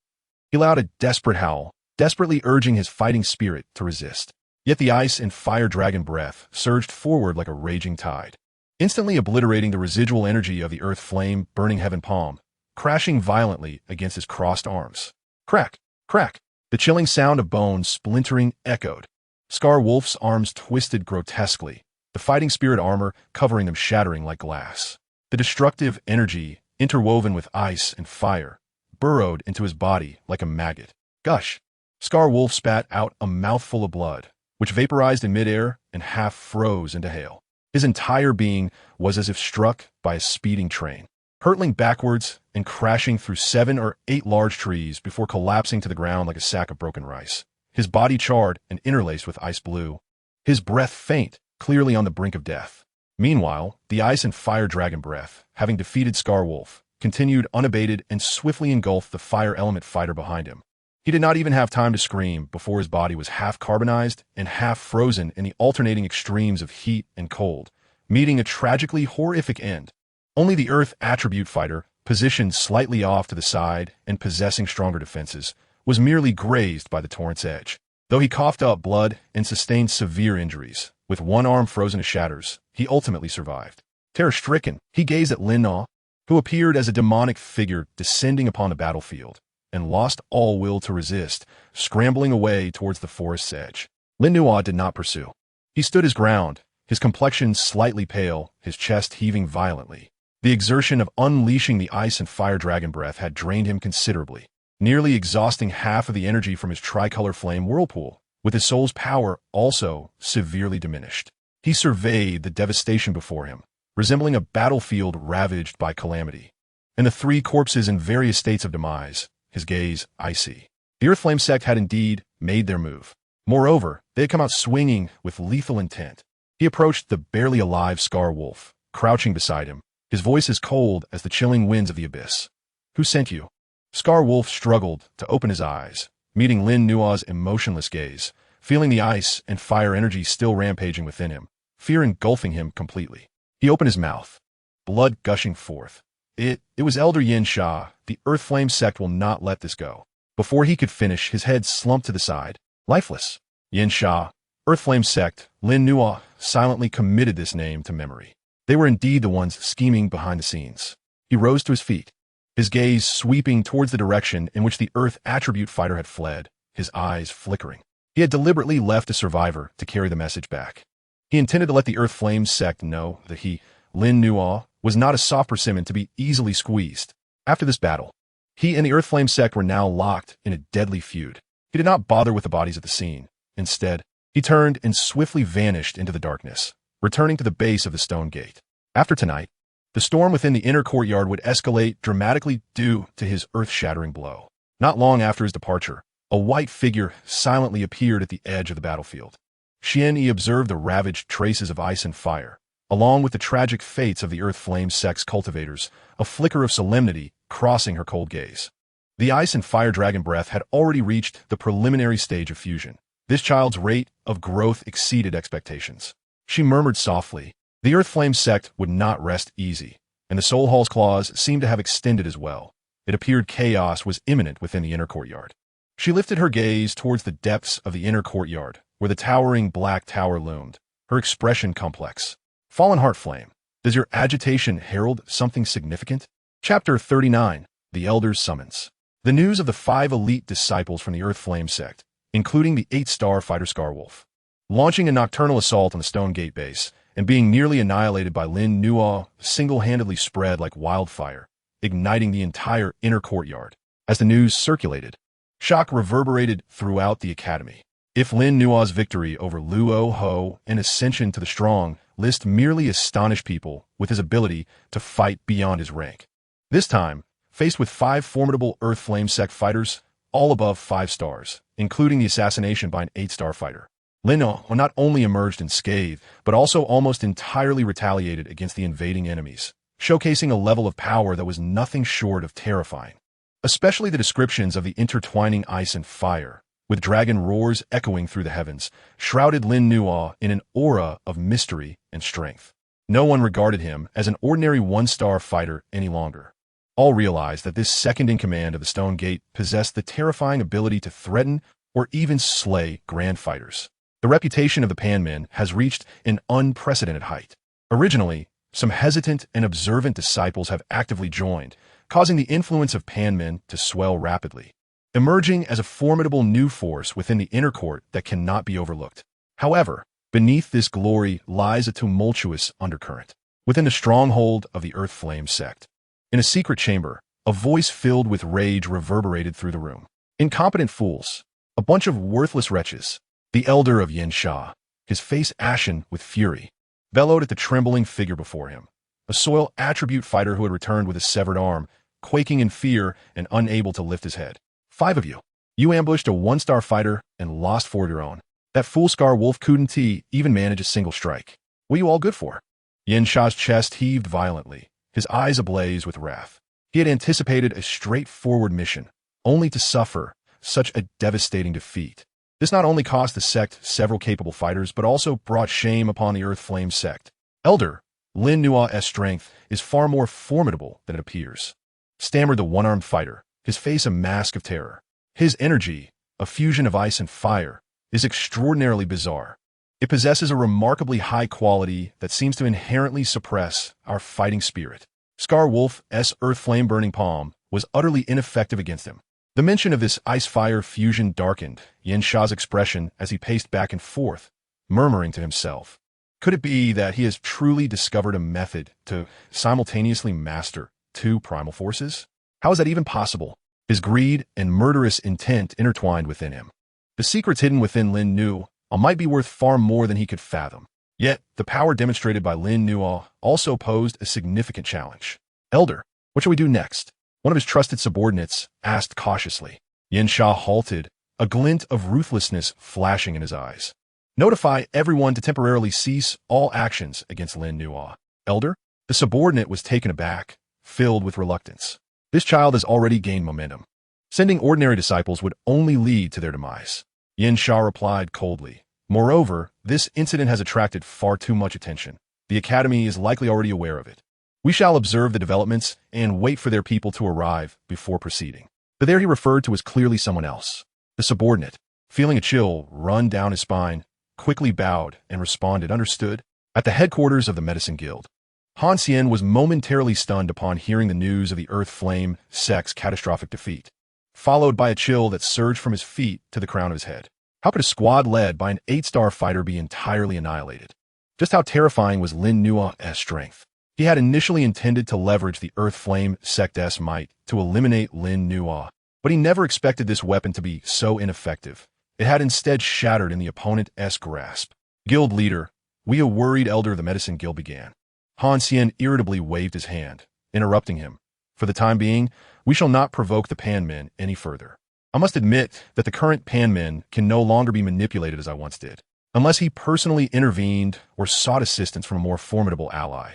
He let out a desperate howl, desperately urging his fighting spirit to resist. Yet the ice and fire dragon breath surged forward like a raging tide, instantly obliterating the residual energy of the earth flame burning heaven palm, crashing violently against his crossed arms. Crack! Crack! The chilling sound of bones splintering echoed. Scar Wolf's arms twisted grotesquely, the fighting spirit armor covering them shattering like glass. The destructive energy, interwoven with ice and fire, burrowed into his body like a maggot. Gush! Scar Wolf spat out a mouthful of blood, which vaporized in midair and half froze into hail. His entire being was as if struck by a speeding train, hurtling backwards and crashing through 7 or 8 large trees before collapsing to the ground like a sack of broken rice. His body charred and interlaced with ice blue. His breath faint, clearly on the brink of death. Meanwhile, the ice and fire dragon breath, having defeated Scar Wolf, continued unabated and swiftly engulfed the fire element fighter behind him. He did not even have time to scream before his body was half carbonized and half frozen in the alternating extremes of heat and cold, meeting a tragically horrific end. Only the Earth attribute fighter, positioned slightly off to the side and possessing stronger defenses, was merely grazed by the torrent's edge. Though he coughed up blood and sustained severe injuries, with one arm frozen to shatters, he ultimately survived. Terror-stricken, he gazed at Lin Na, who appeared as a demonic figure descending upon the battlefield, and lost all will to resist, scrambling away towards the forest's edge. Lin Na did not pursue. He stood his ground, his complexion slightly pale, his chest heaving violently. The exertion of unleashing the ice and fire dragon breath had drained him considerably, nearly exhausting half of the energy from his tricolor flame whirlpool, with his soul's power also severely diminished. He surveyed the devastation before him, resembling a battlefield ravaged by calamity, and the 3 corpses in various states of demise, his gaze icy. The Earthflame sect had indeed made their move. Moreover, they had come out swinging with lethal intent. He approached the barely alive Scar Wolf, crouching beside him, his voice as cold as the chilling winds of the abyss. "Who sent you?" Scar Wolf struggled to open his eyes, meeting Lin Nua's emotionless gaze, feeling the ice and fire energy still rampaging within him, fear engulfing him completely. He opened his mouth, blood gushing forth. It was Elder Yin Sha. The Earthflame sect will not let this go. Before he could finish, his head slumped to the side, lifeless. Yin Sha, Earthflame sect, Lin Nua silently committed this name to memory. They were indeed the ones scheming behind the scenes. He rose to his feet, his gaze sweeping towards the direction in which the Earth attribute fighter had fled, his eyes flickering. He had deliberately left a survivor to carry the message back. He intended to let the Earthflame sect know that he, Lin Nua, was not a soft persimmon to be easily squeezed. After this battle, he and the Earthflame sect were now locked in a deadly feud. He did not bother with the bodies at the scene. Instead, he turned and swiftly vanished into the darkness, returning to the base of the stone gate. After tonight, the storm within the inner courtyard would escalate dramatically due to his earth-shattering blow. Not long after his departure, a white figure silently appeared at the edge of the battlefield. Xian Yi observed the ravaged traces of ice and fire, along with the tragic fates of the Earthflame sect's cultivators, a flicker of solemnity crossing her cold gaze. The ice and fire dragon breath had already reached the preliminary stage of fusion. This child's rate of growth exceeded expectations. She murmured softly. The Earthflame sect would not rest easy, and the Soul Hall's claws seemed to have extended as well. It appeared chaos was imminent within the inner courtyard. She lifted her gaze towards the depths of the inner courtyard, where the towering black tower loomed, her expression complex. Fallen Heart Flame, does your agitation herald something significant? Chapter 39, The Elder's Summons. The news of the 5 elite disciples from the Earthflame sect, including the 8-star fighter Scarwolf. Launching a nocturnal assault on the Stone Gate base and being nearly annihilated by Lin Nuo single-handedly spread like wildfire, igniting the entire inner courtyard. As the news circulated, shock reverberated throughout the academy. If Lin Nuo's victory over Luo Ho and ascension to the strong list merely astonished people with his ability to fight beyond his rank. This time, faced with 5 formidable Earth Flame sect fighters, all above 5 stars, including the assassination by an 8-star fighter, Lin Nuo not only emerged unscathed, but also almost entirely retaliated against the invading enemies, showcasing a level of power that was nothing short of terrifying. Especially the descriptions of the intertwining ice and fire, with dragon roars echoing through the heavens, shrouded Lin Nuo in an aura of mystery and strength. No one regarded him as an ordinary 1-star fighter any longer. All realized that this second-in-command of the Stone Gate possessed the terrifying ability to threaten or even slay grand fighters. The reputation of the Panmen has reached an unprecedented height. Originally, some hesitant and observant disciples have actively joined, causing the influence of Panmen to swell rapidly, emerging as a formidable new force within the inner court that cannot be overlooked. However, beneath this glory lies a tumultuous undercurrent. Within the stronghold of the Earth Flame sect, in a secret chamber, a voice filled with rage reverberated through the room. Incompetent fools, a bunch of worthless wretches. The elder of Yin Sha, his face ashen with fury, bellowed at the trembling figure before him, a soil attribute fighter who had returned with a severed arm, quaking in fear and unable to lift his head. 5 of you. You ambushed a 1-star fighter and lost 4 of your own. That fool Scarwolf couldn't even manage a single strike. What are you all good for? Yin Sha's chest heaved violently, his eyes ablaze with wrath. He had anticipated a straightforward mission, only to suffer such a devastating defeat. This not only cost the sect several capable fighters, but also brought shame upon the Earth Flame sect. Elder, Lin Nuo's strength is far more formidable than it appears, stammered the one-armed fighter, his face a mask of terror. His energy, a fusion of ice and fire, is extraordinarily bizarre. It possesses a remarkably high quality that seems to inherently suppress our fighting spirit. Scarwolf's Earth Flame Burning Palm was utterly ineffective against him. The mention of this ice-fire fusion darkened Yin Sha's expression as he paced back and forth, murmuring to himself. Could it be that he has truly discovered a method to simultaneously master 2 primal forces? How is that even possible? His greed and murderous intent intertwined within him. The secrets hidden within Lin Nuo might be worth far more than he could fathom. Yet, the power demonstrated by Lin Nuo also posed a significant challenge. Elder, what shall we do next? One of his trusted subordinates asked cautiously. Yin Sha halted, a glint of ruthlessness flashing in his eyes. Notify everyone to temporarily cease all actions against Lin Nuo. Elder? The subordinate was taken aback, filled with reluctance. This child has already gained momentum. Sending ordinary disciples would only lead to their demise. Yin Sha replied coldly. Moreover, this incident has attracted far too much attention. The Academy is likely already aware of it. We shall observe the developments and wait for their people to arrive before proceeding. The there he referred to was clearly someone else. The subordinate, feeling a chill run down his spine, quickly bowed and responded, understood. At the headquarters of the Medicine Guild, Han Xian was momentarily stunned upon hearing the news of the Earth Flame sect's catastrophic defeat, followed by a chill that surged from his feet to the crown of his head. How could a squad led by an 8-star fighter be entirely annihilated? Just how terrifying was Lin Nuo's strength? He had initially intended to leverage the Earth Flame sect's might to eliminate Lin Nuo, but he never expected this weapon to be so ineffective. It had instead shattered in the opponent's grasp. Guild leader, we a worried elder of the Medicine Guild began. Han Xian irritably waved his hand, interrupting him. For the time being, we shall not provoke the Panmen any further. I must admit that the current Panmen can no longer be manipulated as I once did, unless he personally intervened or sought assistance from a more formidable ally.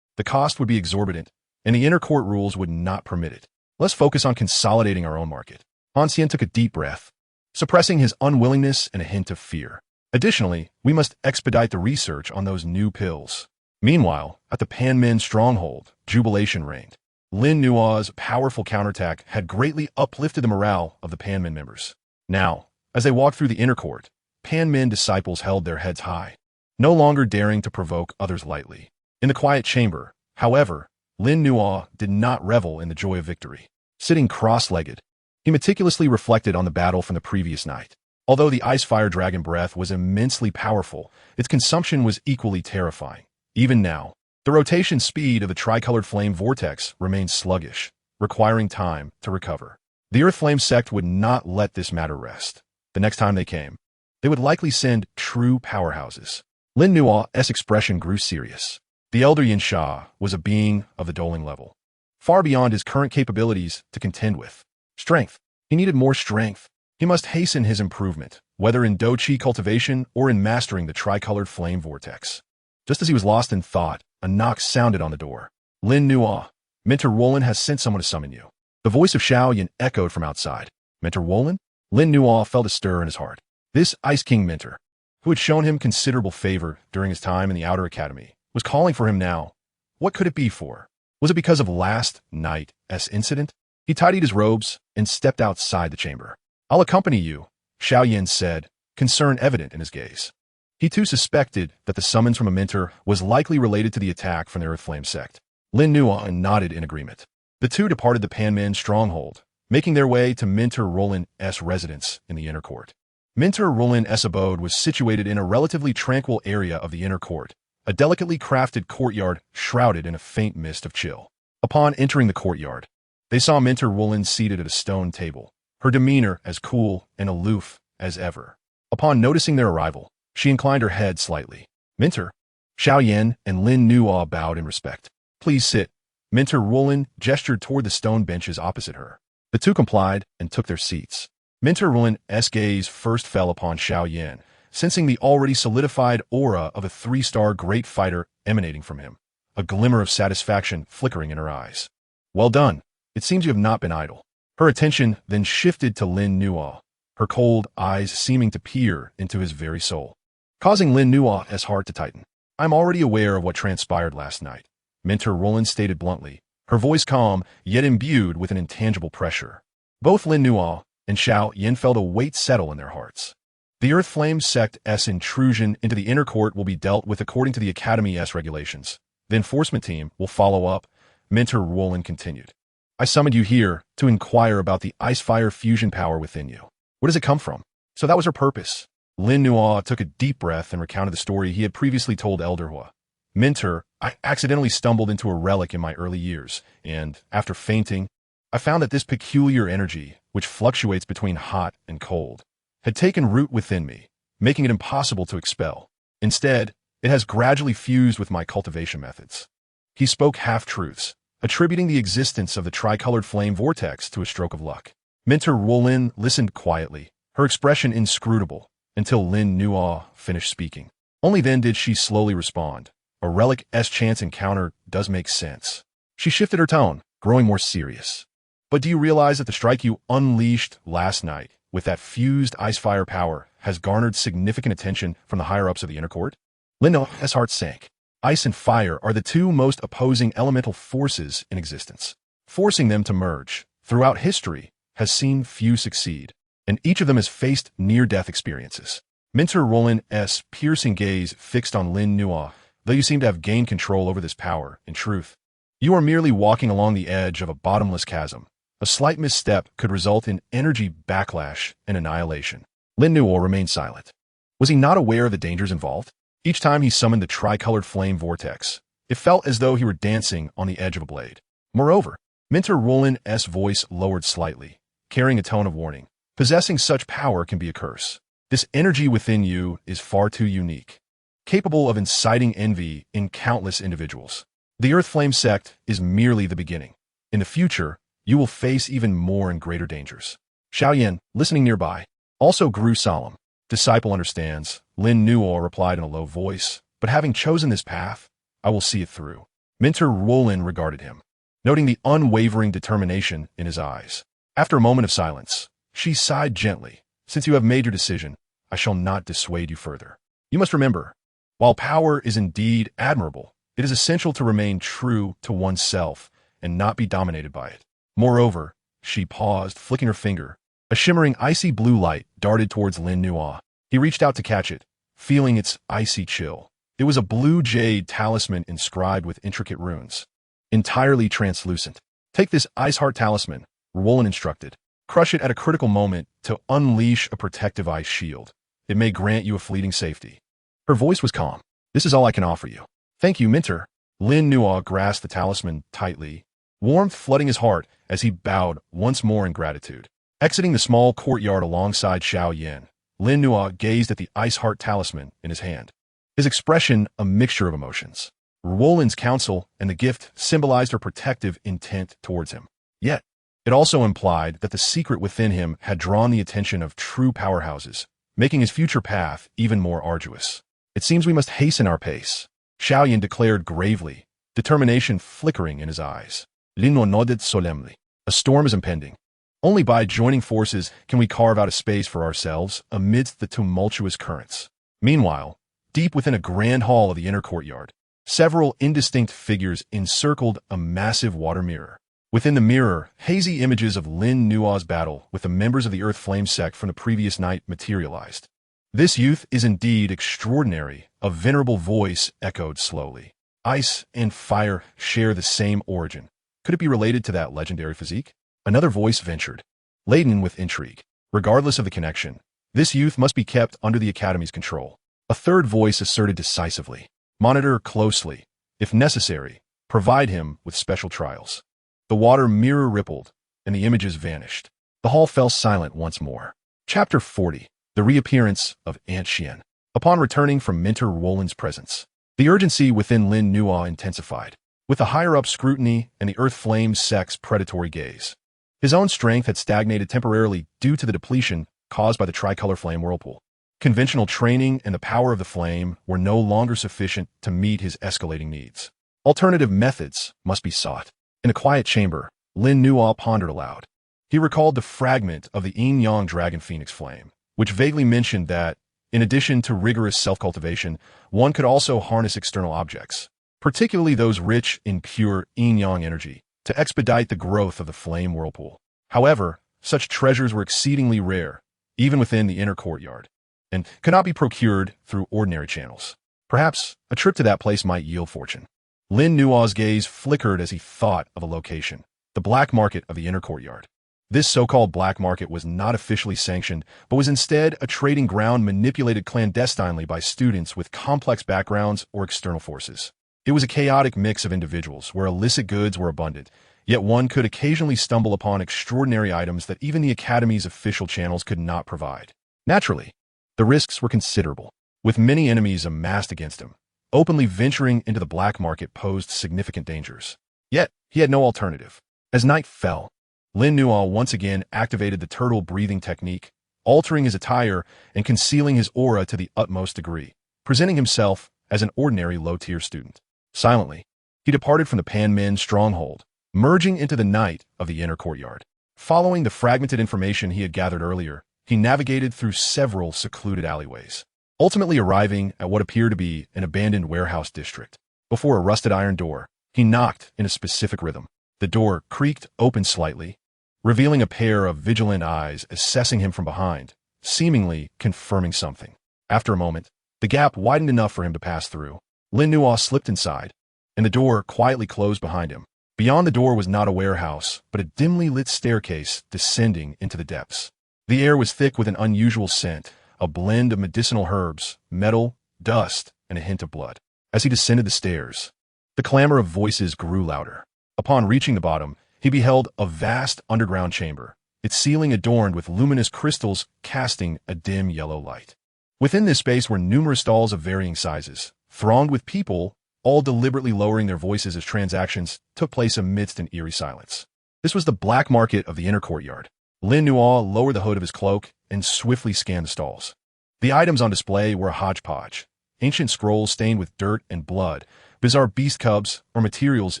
The cost would be exorbitant, and the inner court rules would not permit it. Let's focus on consolidating our own market. Han Xian took a deep breath, suppressing his unwillingness and a hint of fear. Additionally, we must expedite the research on those new pills. Meanwhile, at the Panmen stronghold, jubilation reigned. Lin Nuo's powerful counterattack had greatly uplifted the morale of the Panmen members. Now, as they walked through the inner court, Panmen disciples held their heads high, no longer daring to provoke others lightly. In the quiet chamber, however, Lin Nuo did not revel in the joy of victory. Sitting cross-legged, he meticulously reflected on the battle from the previous night. Although the ice fire dragon breath was immensely powerful, its consumption was equally terrifying. Even now, the rotation speed of the tricolored flame vortex remained sluggish, requiring time to recover. The Earth Flame sect would not let this matter rest. The next time they came, they would likely send true powerhouses. Lin Nua's expression grew serious. The elder Yin Sha was a being of the doling level, far beyond his current capabilities to contend with. Strength. He needed more strength. He must hasten his improvement, whether in Dou Qi Cultivation or in mastering the tricolored flame vortex. Just as he was lost in thought, a knock sounded on the door. Lin Nua, Mentor Roland has sent someone to summon you. The voice of Xiao Yin echoed from outside. Mentor Roland? Lin Nua felt a stir in his heart. This Ice King mentor, who had shown him considerable favor during his time in the Outer Academy, was calling for him now. What could it be for? Was it because of last night's incident? He tidied his robes and stepped outside the chamber. I'll accompany you, Xiao Yin said, concern evident in his gaze. He too suspected that the summons from a mentor was likely related to the attack from the Earth Flame sect. Lin Nua nodded in agreement. The two departed the Panmin stronghold, making their way to Mentor Roland's residence in the inner court. Mentor Roland's abode was situated in a relatively tranquil area of the inner court, a delicately crafted courtyard shrouded in a faint mist of chill. Upon entering the courtyard, they saw Mentor Roland seated at a stone table, her demeanor as cool and aloof as ever. Upon noticing their arrival, she inclined her head slightly. Mentor, Xiao Yin and Lin Nua bowed in respect. Please sit. Mentor Roland gestured toward the stone benches opposite her. The two complied and took their seats. Mentor Roland's gaze first fell upon Xiao Yin, sensing the already solidified aura of a 3-star great fighter emanating from him, a glimmer of satisfaction flickering in her eyes. Well done. It seems you have not been idle. Her attention then shifted to Lin Nua, her cold eyes seeming to peer into his very soul, causing Lin Nua's heart to tighten. I'm already aware of what transpired last night, Mentor Roland stated bluntly, her voice calm, yet imbued with an intangible pressure. Both Lin Nua and Xiao Yin felt a weight settle in their hearts. The Earth Flame sect's intrusion into the inner court will be dealt with according to the Academy's regulations. The enforcement team will follow up, Mentor Roland continued. I summoned you here to inquire about the ice-fire fusion power within you. Where does it come from? So that was her purpose. Lin Nua took a deep breath and recounted the story he had previously told Elder Hua. Mentor, I accidentally stumbled into a relic in my early years, and, after fainting, I found that this peculiar energy, which fluctuates between hot and cold, had taken root within me, making it impossible to expel. Instead, it has gradually fused with my cultivation methods. He spoke half-truths, attributing the existence of the tricolored flame vortex to a stroke of luck. Mentor Roland listened quietly, her expression inscrutable, until Lin Nua finished speaking. Only then did she slowly respond. A relic's chance encounter does make sense. She shifted her tone, growing more serious. But do you realize that the strike you unleashed last night with that fused ice-fire power has garnered significant attention from the higher-ups of the inner court? Lin Nua's heart sank. Ice and fire are the two most opposing elemental forces in existence. Forcing them to merge, throughout history, has seen few succeed, and each of them has faced near-death experiences. Mentor Roland's piercing gaze fixed on Lin Nua. Though you seem to have gained control over this power, in truth, you are merely walking along the edge of a bottomless chasm. A slight misstep could result in energy backlash and annihilation. Lin Nua remained silent. Was he not aware of the dangers involved? Each time he summoned the tricolored flame vortex, it felt as though he were dancing on the edge of a blade. Moreover, Mentor Roland's voice lowered slightly, carrying a tone of warning. Possessing such power can be a curse. This energy within you is far too unique, capable of inciting envy in countless individuals. The Earth Flame sect is merely the beginning. In the future, you will face even more and greater dangers. Xiao Yin, listening nearby, also grew solemn. Disciple understands, Lin Nua replied in a low voice, but having chosen this path, I will see it through. Mentor Roland regarded him, noting the unwavering determination in his eyes. After a moment of silence, she sighed gently. Since you have made your decision, I shall not dissuade you further. You must remember, while power is indeed admirable, it is essential to remain true to oneself and not be dominated by it. Moreover, she paused, flicking her finger. A shimmering icy blue light darted towards Lin Nua. He reached out to catch it, feeling its icy chill. It was a blue jade talisman inscribed with intricate runes, entirely translucent. Take this Ice Heart talisman, Roland instructed. Crush it at a critical moment to unleash a protective ice shield. It may grant you a fleeting safety. Her voice was calm. This is all I can offer you. Thank you, Minter. Lin Nuo grasped the talisman tightly, warmth flooding his heart as he bowed once more in gratitude. Exiting the small courtyard alongside Xiao Yin, Lin Nuo gazed at the ice heart talisman in his hand. His expression a mixture of emotions. Roland's counsel and the gift symbolized her protective intent towards him. Yet, it also implied that the secret within him had drawn the attention of true powerhouses, making his future path even more arduous. It seems we must hasten our pace, Xiao Yin declared gravely, determination flickering in his eyes. Lin Nuo nodded solemnly. A storm is impending. Only by joining forces can we carve out a space for ourselves amidst the tumultuous currents. Meanwhile, deep within a grand hall of the inner courtyard, several indistinct figures encircled a massive water mirror. Within the mirror, hazy images of Lin Nuo's battle with the members of the Earth Flame sect from the previous night materialized. This youth is indeed extraordinary, a venerable voice echoed slowly. Ice and fire share the same origin. Could it be related to that legendary physique? Another voice ventured, laden with intrigue. Regardless of the connection, this youth must be kept under the Academy's control. A third voice asserted decisively. Monitor closely. If necessary, provide him with special trials. The water mirror rippled, and the images vanished. The hall fell silent once more. Chapter 40. The Reappearance of Aunt Xian. Upon returning from Minter Roland's presence, the urgency within Lin Nuo intensified, with the higher-up scrutiny and the Earth Flame sect's predatory gaze. His own strength had stagnated temporarily due to the depletion caused by the tricolor flame whirlpool. Conventional training and the power of the flame were no longer sufficient to meet his escalating needs. Alternative methods must be sought. In a quiet chamber, Lin Nuo pondered aloud. He recalled the fragment of the yin-yang dragon phoenix flame, which vaguely mentioned that, in addition to rigorous self-cultivation, one could also harness external objects, particularly those rich in pure yin-yang energy, to expedite the growth of the flame whirlpool. However, such treasures were exceedingly rare, even within the inner courtyard, and could not be procured through ordinary channels. Perhaps a trip to that place might yield fortune. Lin Nuo's gaze flickered as he thought of a location, the black market of the inner courtyard. This so-called black market was not officially sanctioned, but was instead a trading ground manipulated clandestinely by students with complex backgrounds or external forces. It was a chaotic mix of individuals where illicit goods were abundant, yet one could occasionally stumble upon extraordinary items that even the Academy's official channels could not provide. Naturally, the risks were considerable, with many enemies amassed against him. Openly venturing into the black market posed significant dangers. Yet, he had no alternative. As night fell, Lin Nuo once again activated the turtle breathing technique, altering his attire and concealing his aura to the utmost degree, presenting himself as an ordinary low-tier student. Silently, he departed from the Panmin stronghold, merging into the night of the inner courtyard. Following the fragmented information he had gathered earlier, he navigated through several secluded alleyways, ultimately arriving at what appeared to be an abandoned warehouse district. Before a rusted iron door, he knocked in a specific rhythm. The door creaked open slightly, revealing a pair of vigilant eyes assessing him from behind, seemingly confirming something. After a moment, the gap widened enough for him to pass through. Lin Nuo slipped inside, and the door quietly closed behind him. Beyond the door was not a warehouse, but a dimly lit staircase descending into the depths. The air was thick with an unusual scent, a blend of medicinal herbs, metal, dust, and a hint of blood. As he descended the stairs, the clamor of voices grew louder. Upon reaching the bottom, he beheld a vast underground chamber, its ceiling adorned with luminous crystals casting a dim yellow light. Within this space were numerous stalls of varying sizes, thronged with people, all deliberately lowering their voices as transactions took place amidst an eerie silence. This was the black market of the inner courtyard. Lin Nuo lowered the hood of his cloak and swiftly scanned the stalls. The items on display were a hodgepodge, ancient scrolls stained with dirt and blood, bizarre beast cubs, or materials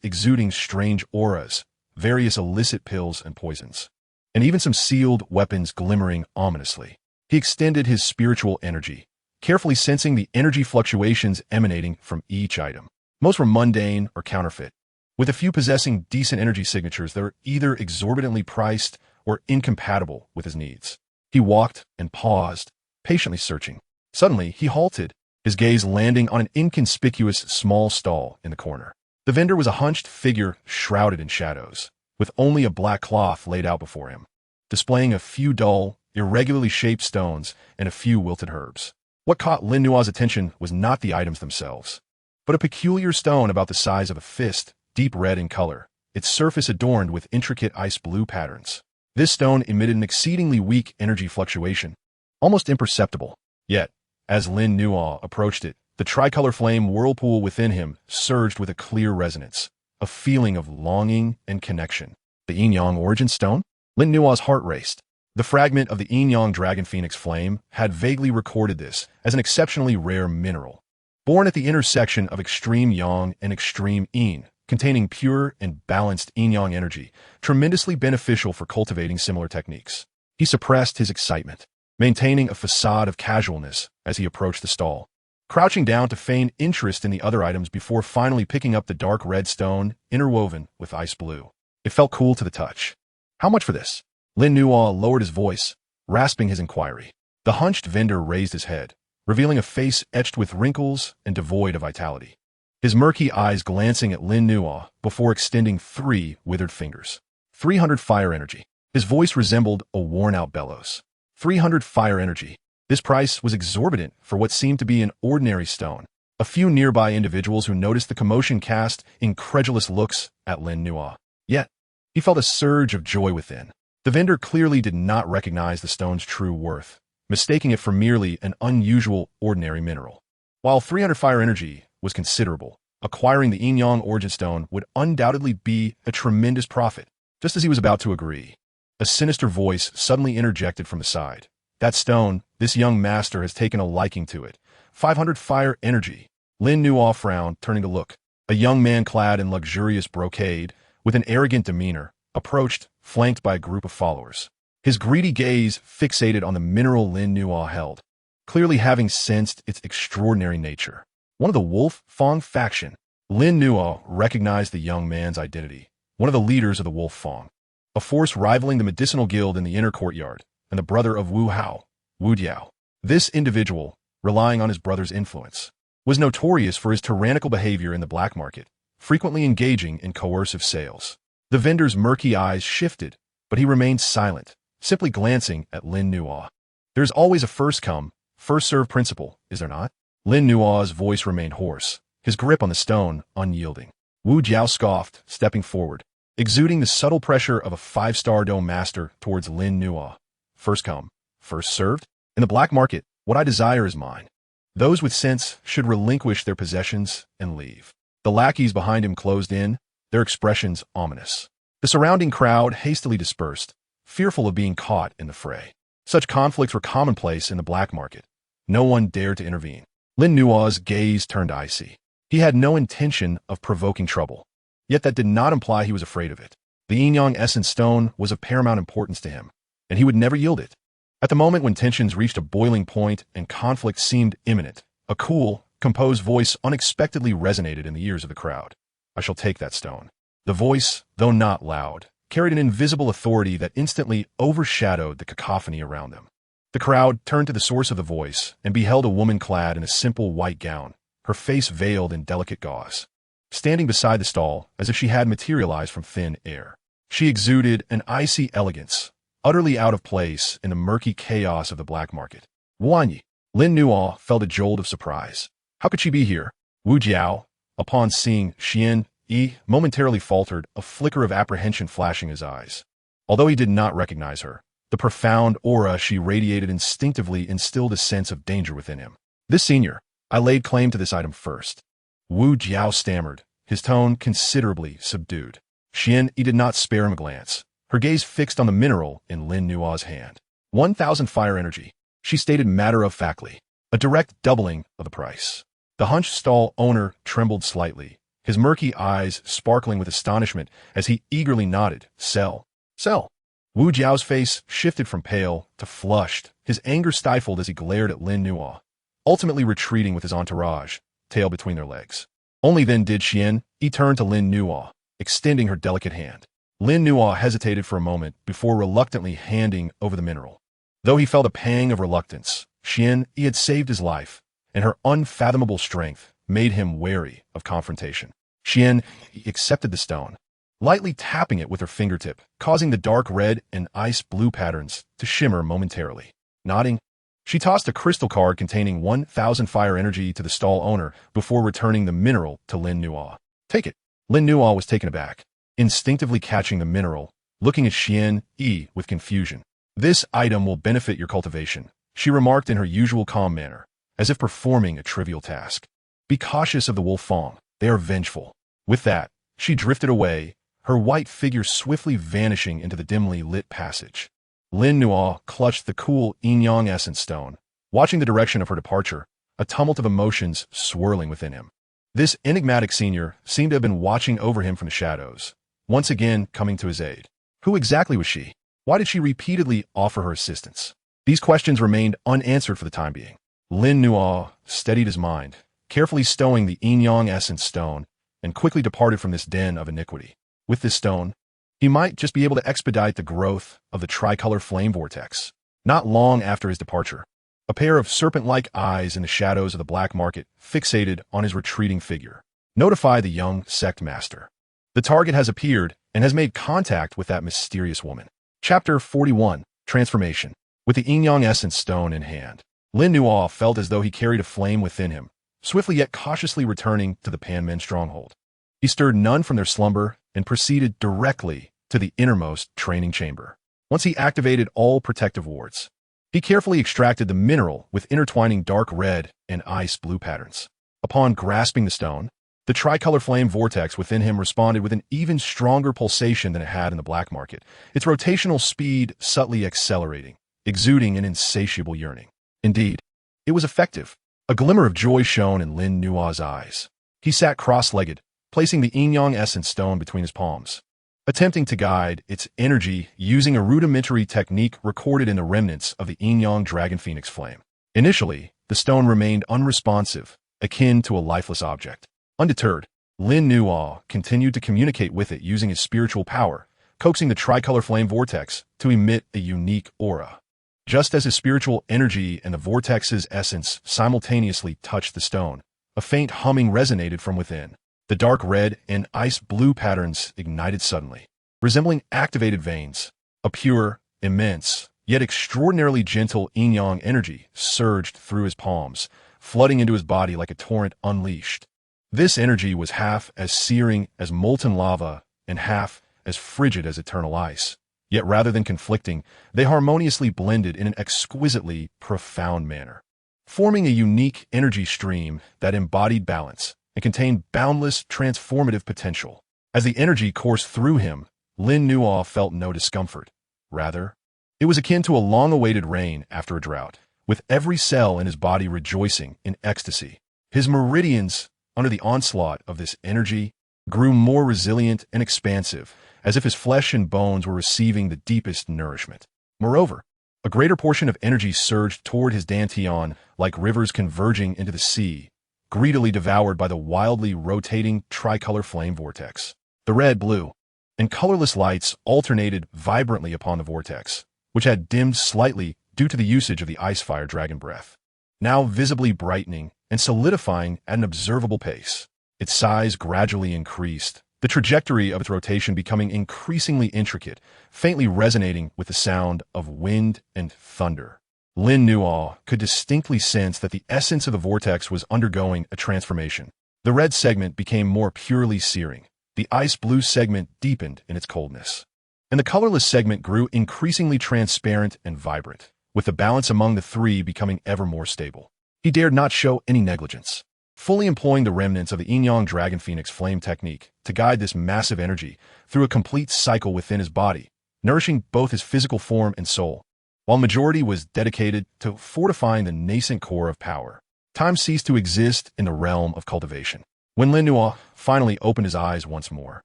exuding strange auras, various illicit pills and poisons, and even some sealed weapons glimmering ominously. He extended his spiritual energy, carefully sensing the energy fluctuations emanating from each item. Most were mundane or counterfeit, with a few possessing decent energy signatures that were either exorbitantly priced or incompatible with his needs. He walked and paused, patiently searching. Suddenly, he halted, his gaze landing on an inconspicuous small stall in the corner. The vendor was a hunched figure shrouded in shadows, with only a black cloth laid out before him. displaying a few dull, irregularly shaped stones and a few wilted herbs. What caught Lin Nua's attention was not the items themselves, but a peculiar stone about the size of a fist, deep red in color, its surface adorned with intricate ice blue patterns. This stone emitted an exceedingly weak energy fluctuation, almost imperceptible. Yet, as Lin Nua approached it, the tricolor flame whirlpool within him surged with a clear resonance, a feeling of longing and connection. The yin-yang origin stone? Lin Nua's heart raced. The fragment of the yin-yang dragon phoenix flame had vaguely recorded this as an exceptionally rare mineral, born at the intersection of extreme yang and extreme yin, containing pure and balanced yin-yang energy, tremendously beneficial for cultivating similar techniques. He suppressed his excitement, maintaining a facade of casualness as he approached the stall, crouching down to feign interest in the other items before finally picking up the dark red stone interwoven with ice blue. It felt cool to the touch. How much for this? Lin Nua lowered his voice, rasping his inquiry. The hunched vendor raised his head, revealing a face etched with wrinkles and devoid of vitality, his murky eyes glancing at Lin Nua before extending 3 withered fingers. 300 fire energy. His voice resembled a worn-out bellows. 300 fire energy. This price was exorbitant for what seemed to be an ordinary stone. A few nearby individuals who noticed the commotion cast incredulous looks at Lin Nua. Yet, he felt a surge of joy within. The vendor clearly did not recognize the stone's true worth, mistaking it for merely an unusual, ordinary mineral. While 300 fire energy was considerable, acquiring the yin-yang origin stone would undoubtedly be a tremendous profit. Just as he was about to agree, a sinister voice suddenly interjected from the side. That stone, this young master has taken a liking to it. 500 fire energy. Lin Nua frowned, turning to look. A young man clad in luxurious brocade, with an arrogant demeanor, approached, flanked by a group of followers. His greedy gaze fixated on the mineral Lin Nua held, clearly having sensed its extraordinary nature. One of the Wolf Fong faction. Lin Nua recognized the young man's identity, one of the leaders of the Wolf Fong, a force rivaling the medicinal guild in the inner courtyard, and the brother of Wu Hao, Wu Diao. This individual, relying on his brother's influence, was notorious for his tyrannical behavior in the black market, frequently engaging in coercive sales. The vendor's murky eyes shifted, but he remained silent, simply glancing at Lin Nua. There's always a first-come, first-served principle, is there not? Lin Nua's voice remained hoarse, his grip on the stone unyielding. Wu Jiao scoffed, stepping forward, exuding the subtle pressure of a 5-star dome master towards Lin Nua. First come, first served? In the black market, what I desire is mine. Those with sense should relinquish their possessions and leave. The lackeys behind him closed in, their expressions ominous. The surrounding crowd hastily dispersed, fearful of being caught in the fray. Such conflicts were commonplace in the black market. No one dared to intervene. Lin Nua's gaze turned icy. He had no intention of provoking trouble, yet that did not imply he was afraid of it. The yin-yang essence stone was of paramount importance to him, and he would never yield it. At the moment when tensions reached a boiling point and conflict seemed imminent, a cool, composed voice unexpectedly resonated in the ears of the crowd. I shall take that stone. The voice, though not loud, carried an invisible authority that instantly overshadowed the cacophony around them. The crowd turned to the source of the voice and beheld a woman clad in a simple white gown, her face veiled in delicate gauze, standing beside the stall as if she had materialized from thin air. She exuded an icy elegance, utterly out of place in the murky chaos of the black market. Wanyi. Lin Nua felt a jolt of surprise. How could she be here? Wu Jiao, upon seeing Xian Yi, momentarily faltered, a flicker of apprehension flashing his eyes. Although he did not recognize her, the profound aura she radiated instinctively instilled a sense of danger within him. This senior, I laid claim to this item first. Wu Jiao stammered, his tone considerably subdued. Xian Yi did not spare him a glance, her gaze fixed on the mineral in Lin Nua's hand. 1,000 fire energy, she stated matter-of-factly, a direct doubling of the price. The hunched stall owner trembled slightly, his murky eyes sparkling with astonishment as he eagerly nodded. Sell. Sell. Wu Jiao's face shifted from pale to flushed, his anger stifled as he glared at Lin Nua, ultimately retreating with his entourage, tail between their legs. Only then did Xian Yi turn to Lin Nua, extending her delicate hand. Lin Nua hesitated for a moment before reluctantly handing over the mineral. Though he felt a pang of reluctance, Xian Yi had saved his life, and her unfathomable strength made him wary of confrontation. Xian Yi accepted the stone, lightly tapping it with her fingertip, causing the dark red and ice blue patterns to shimmer momentarily. Nodding, she tossed a crystal card containing 1,000 fire energy to the stall owner before returning the mineral to Lin Nuo. Take it. Lin Nuo was taken aback, instinctively catching the mineral, looking at Xian Yi with confusion. This item will benefit your cultivation, she remarked in her usual calm manner, as if performing a trivial task. Be cautious of the wolf fong, they are vengeful. With that, she drifted away, her white figure swiftly vanishing into the dimly lit passage. Lin Nuo clutched the cool yin-yang essence stone, watching the direction of her departure, a tumult of emotions swirling within him. This enigmatic senior seemed to have been watching over him from the shadows, once again coming to his aid. Who exactly was she? Why did she repeatedly offer her assistance? These questions remained unanswered for the time being. Lin Nuo steadied his mind, carefully stowing the yin-yang essence stone, and quickly departed from this den of iniquity. With this stone, he might just be able to expedite the growth of the tricolor flame vortex. Not long after his departure, a pair of serpent-like eyes in the shadows of the black market fixated on his retreating figure. Notify the young sect master. The target has appeared and has made contact with that mysterious woman. Chapter 41, Transformation. With the yin-yang essence stone in hand, Lin Nuo felt as though he carried a flame within him, swiftly yet cautiously returning to the Panmen stronghold. He stirred none from their slumber and proceeded directly to the innermost training chamber. Once he activated all protective wards, he carefully extracted the mineral with intertwining dark red and ice blue patterns. Upon grasping the stone, the tricolor flame vortex within him responded with an even stronger pulsation than it had in the black market, its rotational speed subtly accelerating, exuding an insatiable yearning. Indeed, it was effective. A glimmer of joy shone in Lin Nuo's eyes. He sat cross-legged, placing the yin-yang essence stone between his palms, attempting to guide its energy using a rudimentary technique recorded in the remnants of the yin-yang dragon phoenix flame. Initially, the stone remained unresponsive, akin to a lifeless object. Undeterred, Lin Nuo continued to communicate with it using his spiritual power, coaxing the tricolor flame vortex to emit a unique aura. Just as his spiritual energy and the vortex's essence simultaneously touched the stone, a faint humming resonated from within. The dark red and ice blue patterns ignited suddenly, resembling activated veins. A pure, immense, yet extraordinarily gentle yin-yang energy surged through his palms, flooding into his body like a torrent unleashed. This energy was half as searing as molten lava and half as frigid as eternal ice. Yet rather than conflicting, they harmoniously blended in an exquisitely profound manner, forming a unique energy stream that embodied balance and contained boundless transformative potential. As the energy coursed through him, Lin Nuo felt no discomfort. Rather, it was akin to a long-awaited rain after a drought, with every cell in his body rejoicing in ecstasy. His meridians, under the onslaught of this energy, grew more resilient and expansive, as if his flesh and bones were receiving the deepest nourishment. Moreover, a greater portion of energy surged toward his dantian like rivers converging into the sea, greedily devoured by the wildly rotating tricolor flame vortex. The red, blue, and colorless lights alternated vibrantly upon the vortex, which had dimmed slightly due to the usage of the ice-fire dragon breath, now visibly brightening and solidifying at an observable pace. Its size gradually increased, the trajectory of its rotation becoming increasingly intricate, faintly resonating with the sound of wind and thunder. Lin Nuo could distinctly sense that the essence of the vortex was undergoing a transformation. The red segment became more purely searing, the ice-blue segment deepened in its coldness, and the colorless segment grew increasingly transparent and vibrant, with the balance among the three becoming ever more stable. He dared not show any negligence, fully employing the remnants of the yin-yang dragon phoenix flame technique to guide this massive energy through a complete cycle within his body, nourishing both his physical form and soul. While majority was dedicated to fortifying the nascent core of power, time ceased to exist in the realm of cultivation. When Lin Nuo finally opened his eyes once more,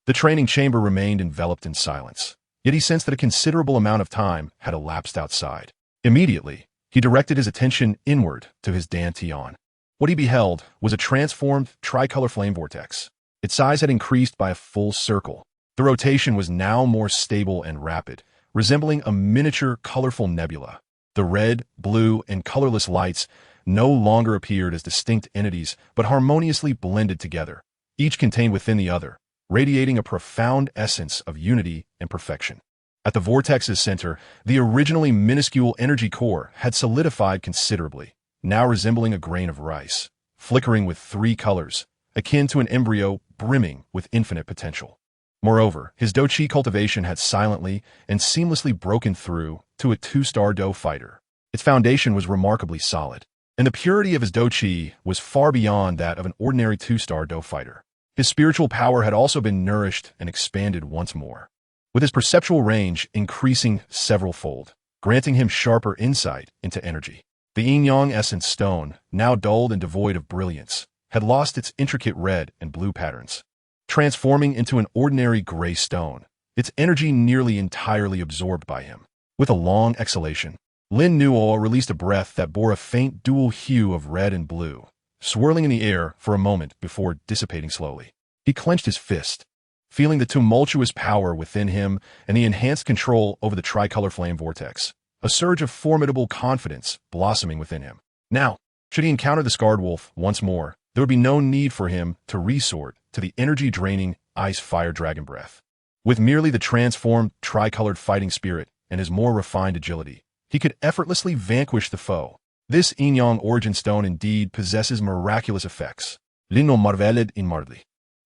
the training chamber remained enveloped in silence, yet he sensed that a considerable amount of time had elapsed outside. Immediately, he directed his attention inward to his dantian. What he beheld was a transformed tricolor flame vortex. Its size had increased by a full circle. The rotation was now more stable and rapid, resembling a miniature colorful nebula. The red, blue, and colorless lights no longer appeared as distinct entities, but harmoniously blended together, each contained within the other, radiating a profound essence of unity and perfection. At the vortex's center, the originally minuscule energy core had solidified considerably, now resembling a grain of rice, flickering with 3 colors, akin to an embryo brimming with infinite potential. Moreover, his Dou Qi cultivation had silently and seamlessly broken through to a 2-star Dou fighter. Its foundation was remarkably solid, and the purity of his Dou Qi was far beyond that of an ordinary 2-star Dou fighter. His spiritual power had also been nourished and expanded once more, with his perceptual range increasing several-fold, granting him sharper insight into energy. The yin-yang essence stone, now dulled and devoid of brilliance, had lost its intricate red and blue patterns, transforming into an ordinary gray stone, its energy nearly entirely absorbed by him. With a long exhalation, Lin Nuo released a breath that bore a faint dual hue of red and blue, swirling in the air for a moment before dissipating slowly. He clenched his fist, feeling the tumultuous power within him and the enhanced control over the tricolor flame vortex, a surge of formidable confidence blossoming within him. Now, should he encounter the Scarred Wolf once more, there would be no need for him to resort to the energy-draining ice-fire dragon breath. With merely the transformed tricolored fighting spirit and his more refined agility, he could effortlessly vanquish the foe. This yin-yang origin stone indeed possesses miraculous effects. Lino marveled inwardly.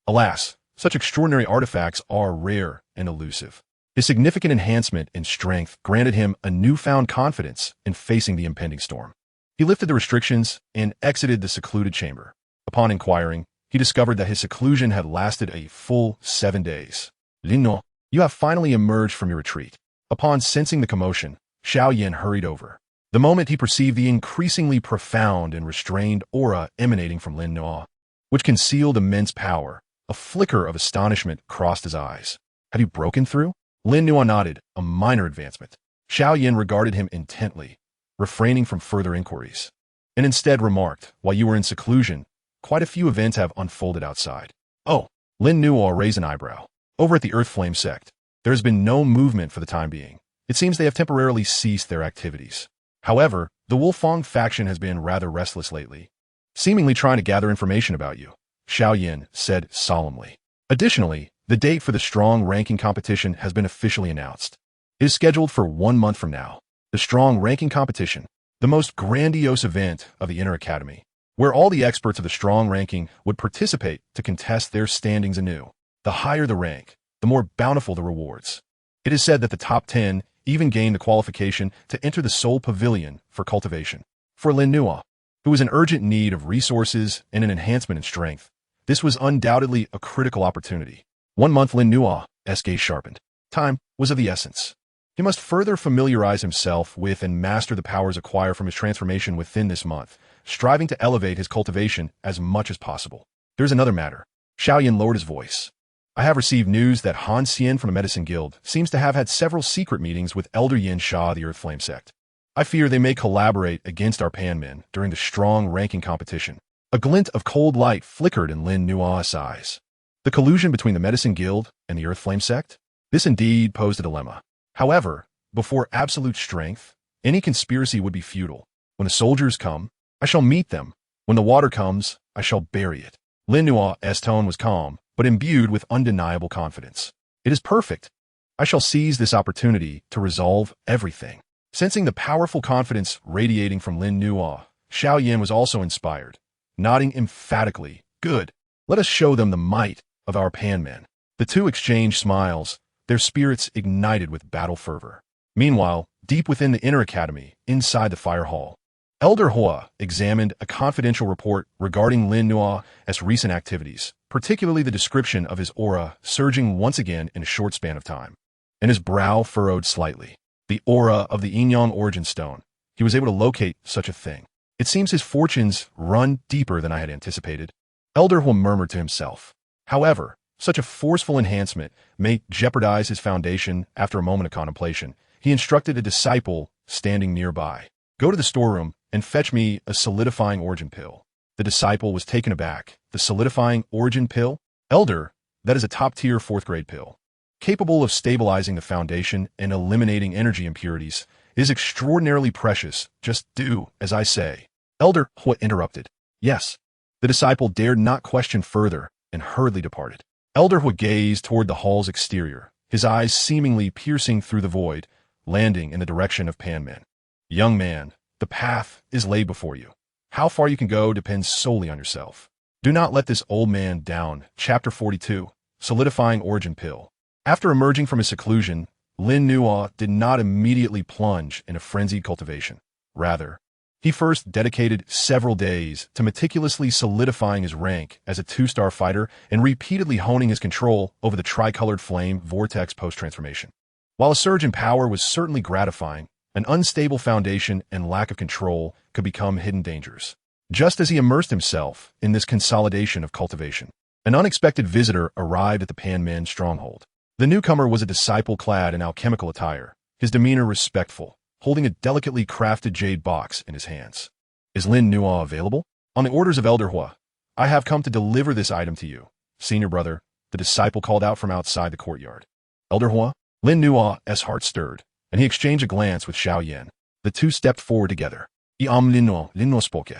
Alas, such extraordinary artifacts are rare and elusive. His significant enhancement in strength granted him a newfound confidence in facing the impending storm. He lifted the restrictions and exited the secluded chamber. Upon inquiring, he discovered that his seclusion had lasted a full 7 days. Lino, you have finally emerged from your retreat. Upon sensing the commotion, Xiao Yin hurried over. The moment he perceived the increasingly profound and restrained aura emanating from Lin Nuo, which concealed immense power, a flicker of astonishment crossed his eyes. Had he broken through? Lin Nuo nodded, a minor advancement. Xiao Yin regarded him intently, refraining from further inquiries, and instead remarked, while you were in seclusion, quite a few events have unfolded outside. Oh, Lin Nuo raised an eyebrow. Over at the Earth Flame sect, there has been no movement for the time being. It seems they have temporarily ceased their activities. However, the Wolfang faction has been rather restless lately, seemingly trying to gather information about you, Xiao Yin said solemnly. Additionally, the date for the strong ranking competition has been officially announced. It is scheduled for 1 month from now. The strong ranking competition, the most grandiose event of the Inner Academy, where all the experts of the strong ranking would participate to contest their standings anew. The higher the rank, the more bountiful the rewards. It is said that the top 10 even gained the qualification to enter the Soul Pavilion for cultivation. For Lin Nuo, who was in urgent need of resources and an enhancement in strength, this was undoubtedly a critical opportunity. 1 month Lin Nuo's gaze sharpened. Time was of the essence. He must further familiarize himself with and master the powers acquired from his transformation within this month, striving to elevate his cultivation as much as possible. There's another matter. Xiao Yin lowered his voice. I have received news that Han Xian from the Medicine Guild seems to have had several secret meetings with Elder Yin Sha of the Earth Flame sect. I fear they may collaborate against our Panmen during the strong ranking competition. A glint of cold light flickered in Lin Nuo's eyes. The collusion between the Medicine Guild and the Earth Flame sect? This indeed posed a dilemma. However, before absolute strength, any conspiracy would be futile. When the soldiers come, I shall meet them. When the water comes, I shall bury it. Lin Nuo's tone was calm, but imbued with undeniable confidence. It is perfect. I shall seize this opportunity to resolve everything. Sensing the powerful confidence radiating from Lin Nuo, Xiao Yin was also inspired, nodding emphatically. Good. Let us show them the might of our Panmen. The two exchanged smiles, their spirits ignited with battle fervor. Meanwhile, deep within the Inner Academy, inside the fire hall, Elder Hua examined a confidential report regarding Lin Nuo's recent activities, particularly the description of his aura surging once again in a short span of time. And his brow furrowed slightly. The aura of the yin-yang origin stone. He was able to locate such a thing. It seems his fortunes run deeper than I had anticipated. Elder Hua murmured to himself. However, such a forceful enhancement may jeopardize his foundation. After a moment of contemplation, he instructed a disciple standing nearby. Go to the storeroom and fetch me a solidifying origin pill. The disciple was taken aback. The solidifying origin pill? Elder, that is a top-tier 4th-grade pill. Capable of stabilizing the foundation and eliminating energy impurities, it is extraordinarily precious. Just do as I say. Elder Hua interrupted. Yes. The disciple dared not question further and hurriedly departed. Elder Hua gazed toward the hall's exterior, his eyes seemingly piercing through the void, landing in the direction of Pan Men. Young man, the path is laid before you. How far you can go depends solely on yourself. Do not let this old man down. Chapter 42, Solidifying Origin Pill. After emerging from his seclusion, Lin Nuo did not immediately plunge in a frenzied cultivation. Rather, he first dedicated several days to meticulously solidifying his rank as a 2-star fighter and repeatedly honing his control over the tricolored flame vortex post-transformation. While a surge in power was certainly gratifying, an unstable foundation and lack of control could become hidden dangers. Just as he immersed himself in this consolidation of cultivation, an unexpected visitor arrived at the Pan Men stronghold. The newcomer was a disciple clad in alchemical attire, his demeanor respectful, holding a delicately crafted jade box in his hands. Is Lin Nuo available? On the orders of Elder Hua, I have come to deliver this item to you, senior brother, the disciple called out from outside the courtyard. Elder Hua? Lin Nuo's heart stirred, and he exchanged a glance with Xiao Yan. The two stepped forward together. Lin Nuo spoke.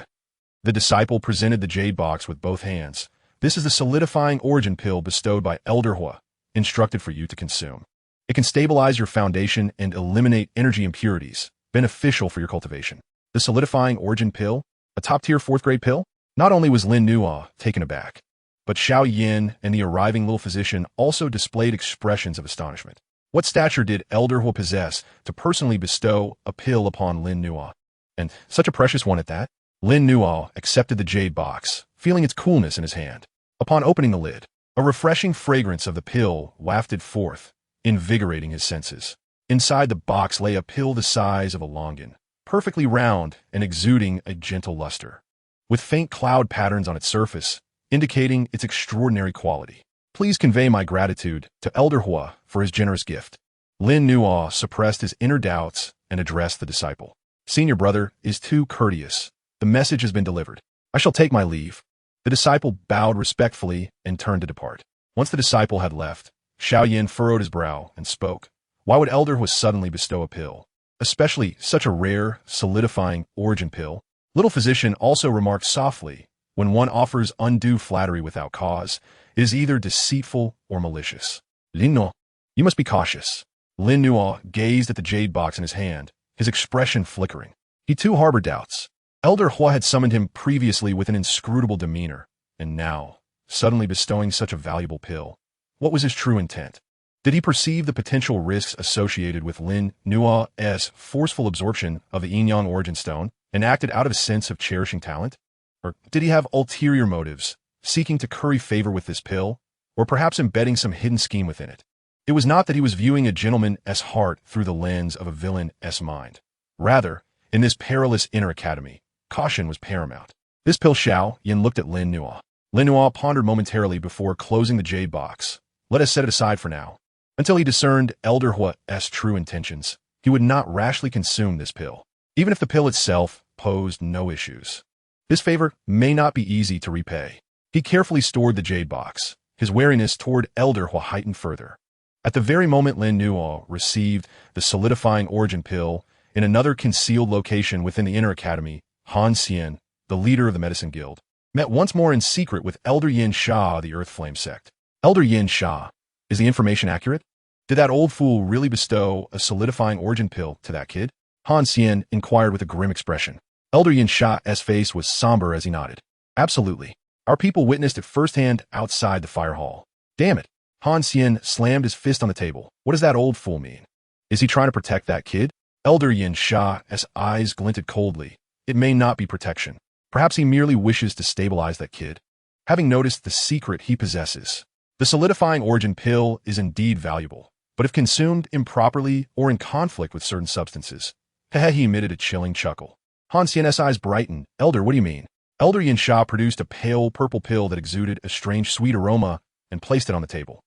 The disciple presented the jade box with both hands. This is the solidifying origin pill bestowed by Elder Hua, instructed for you to consume. It can stabilize your foundation and eliminate energy impurities, beneficial for your cultivation. The solidifying origin pill, a top-tier 4th-grade pill? Not only was Lin Nuo taken aback, but Xiao Yin and the arriving little physician also displayed expressions of astonishment. What stature did Elder Hua possess to personally bestow a pill upon Lin Nuo? And such a precious one at that? Lin Nuo accepted the jade box, feeling its coolness in his hand. Upon opening the lid, a refreshing fragrance of the pill wafted forth, invigorating his senses. Inside the box lay a pill the size of a longan, perfectly round and exuding a gentle luster, with faint cloud patterns on its surface, indicating its extraordinary quality. Please convey my gratitude to Elder Hua for his generous gift. Lin Nuo suppressed his inner doubts and addressed the disciple. Senior brother is too courteous. The message has been delivered. I shall take my leave. The disciple bowed respectfully and turned to depart. Once the disciple had left, Xiao Yin furrowed his brow and spoke. Why would Elder Hua suddenly bestow a pill, especially such a rare, solidifying origin pill? Little physician also remarked softly, when one offers undue flattery without cause, it is either deceitful or malicious. Lin Nuo, you must be cautious. Lin Nuo gazed at the jade box in his hand, his expression flickering. He too harbored doubts. Elder Hua had summoned him previously with an inscrutable demeanor, and now, suddenly bestowing such a valuable pill. What was his true intent? Did he perceive the potential risks associated with Lin Nuo's forceful absorption of the Yin-Yang origin stone and acted out of a sense of cherishing talent? Or did he have ulterior motives, seeking to curry favor with this pill, or perhaps embedding some hidden scheme within it? It was not that he was viewing a gentleman's heart through the lens of a villain's mind. Rather, in this perilous inner academy, caution was paramount. This pill. Xiao Yin looked at Lin Nuo. Lin Nuo pondered momentarily before closing the jade box. Let us set it aside for now. Until he discerned Elder Hua's true intentions, he would not rashly consume this pill, even if the pill itself posed no issues. This favor may not be easy to repay. He carefully stored the jade box, his wariness toward Elder Hua heightened further. At the very moment Lin Nuo received the solidifying origin pill in another concealed location within the inner academy, Han Xian, the leader of the medicine guild, met once more in secret with Elder Yin Sha of the Earth Flame sect. Elder Yin Sha, is the information accurate? Did that old fool really bestow a solidifying origin pill to that kid? Han Xian inquired with a grim expression. Elder Yin Sha's face was somber as he nodded. Absolutely. Our people witnessed it firsthand outside the fire hall. Damn it. Han Xian slammed his fist on the table. What does that old fool mean? Is he trying to protect that kid? Elder Yin Sha's eyes glinted coldly. It may not be protection. Perhaps he merely wishes to stabilize that kid. Having noticed the secret he possesses, the solidifying origin pill is indeed valuable, but if consumed improperly or in conflict with certain substances, he emitted a chilling chuckle. Han Xian's eyes brightened. Elder, what do you mean? Elder Yin Sha produced a pale purple pill that exuded a strange sweet aroma and placed it on the table.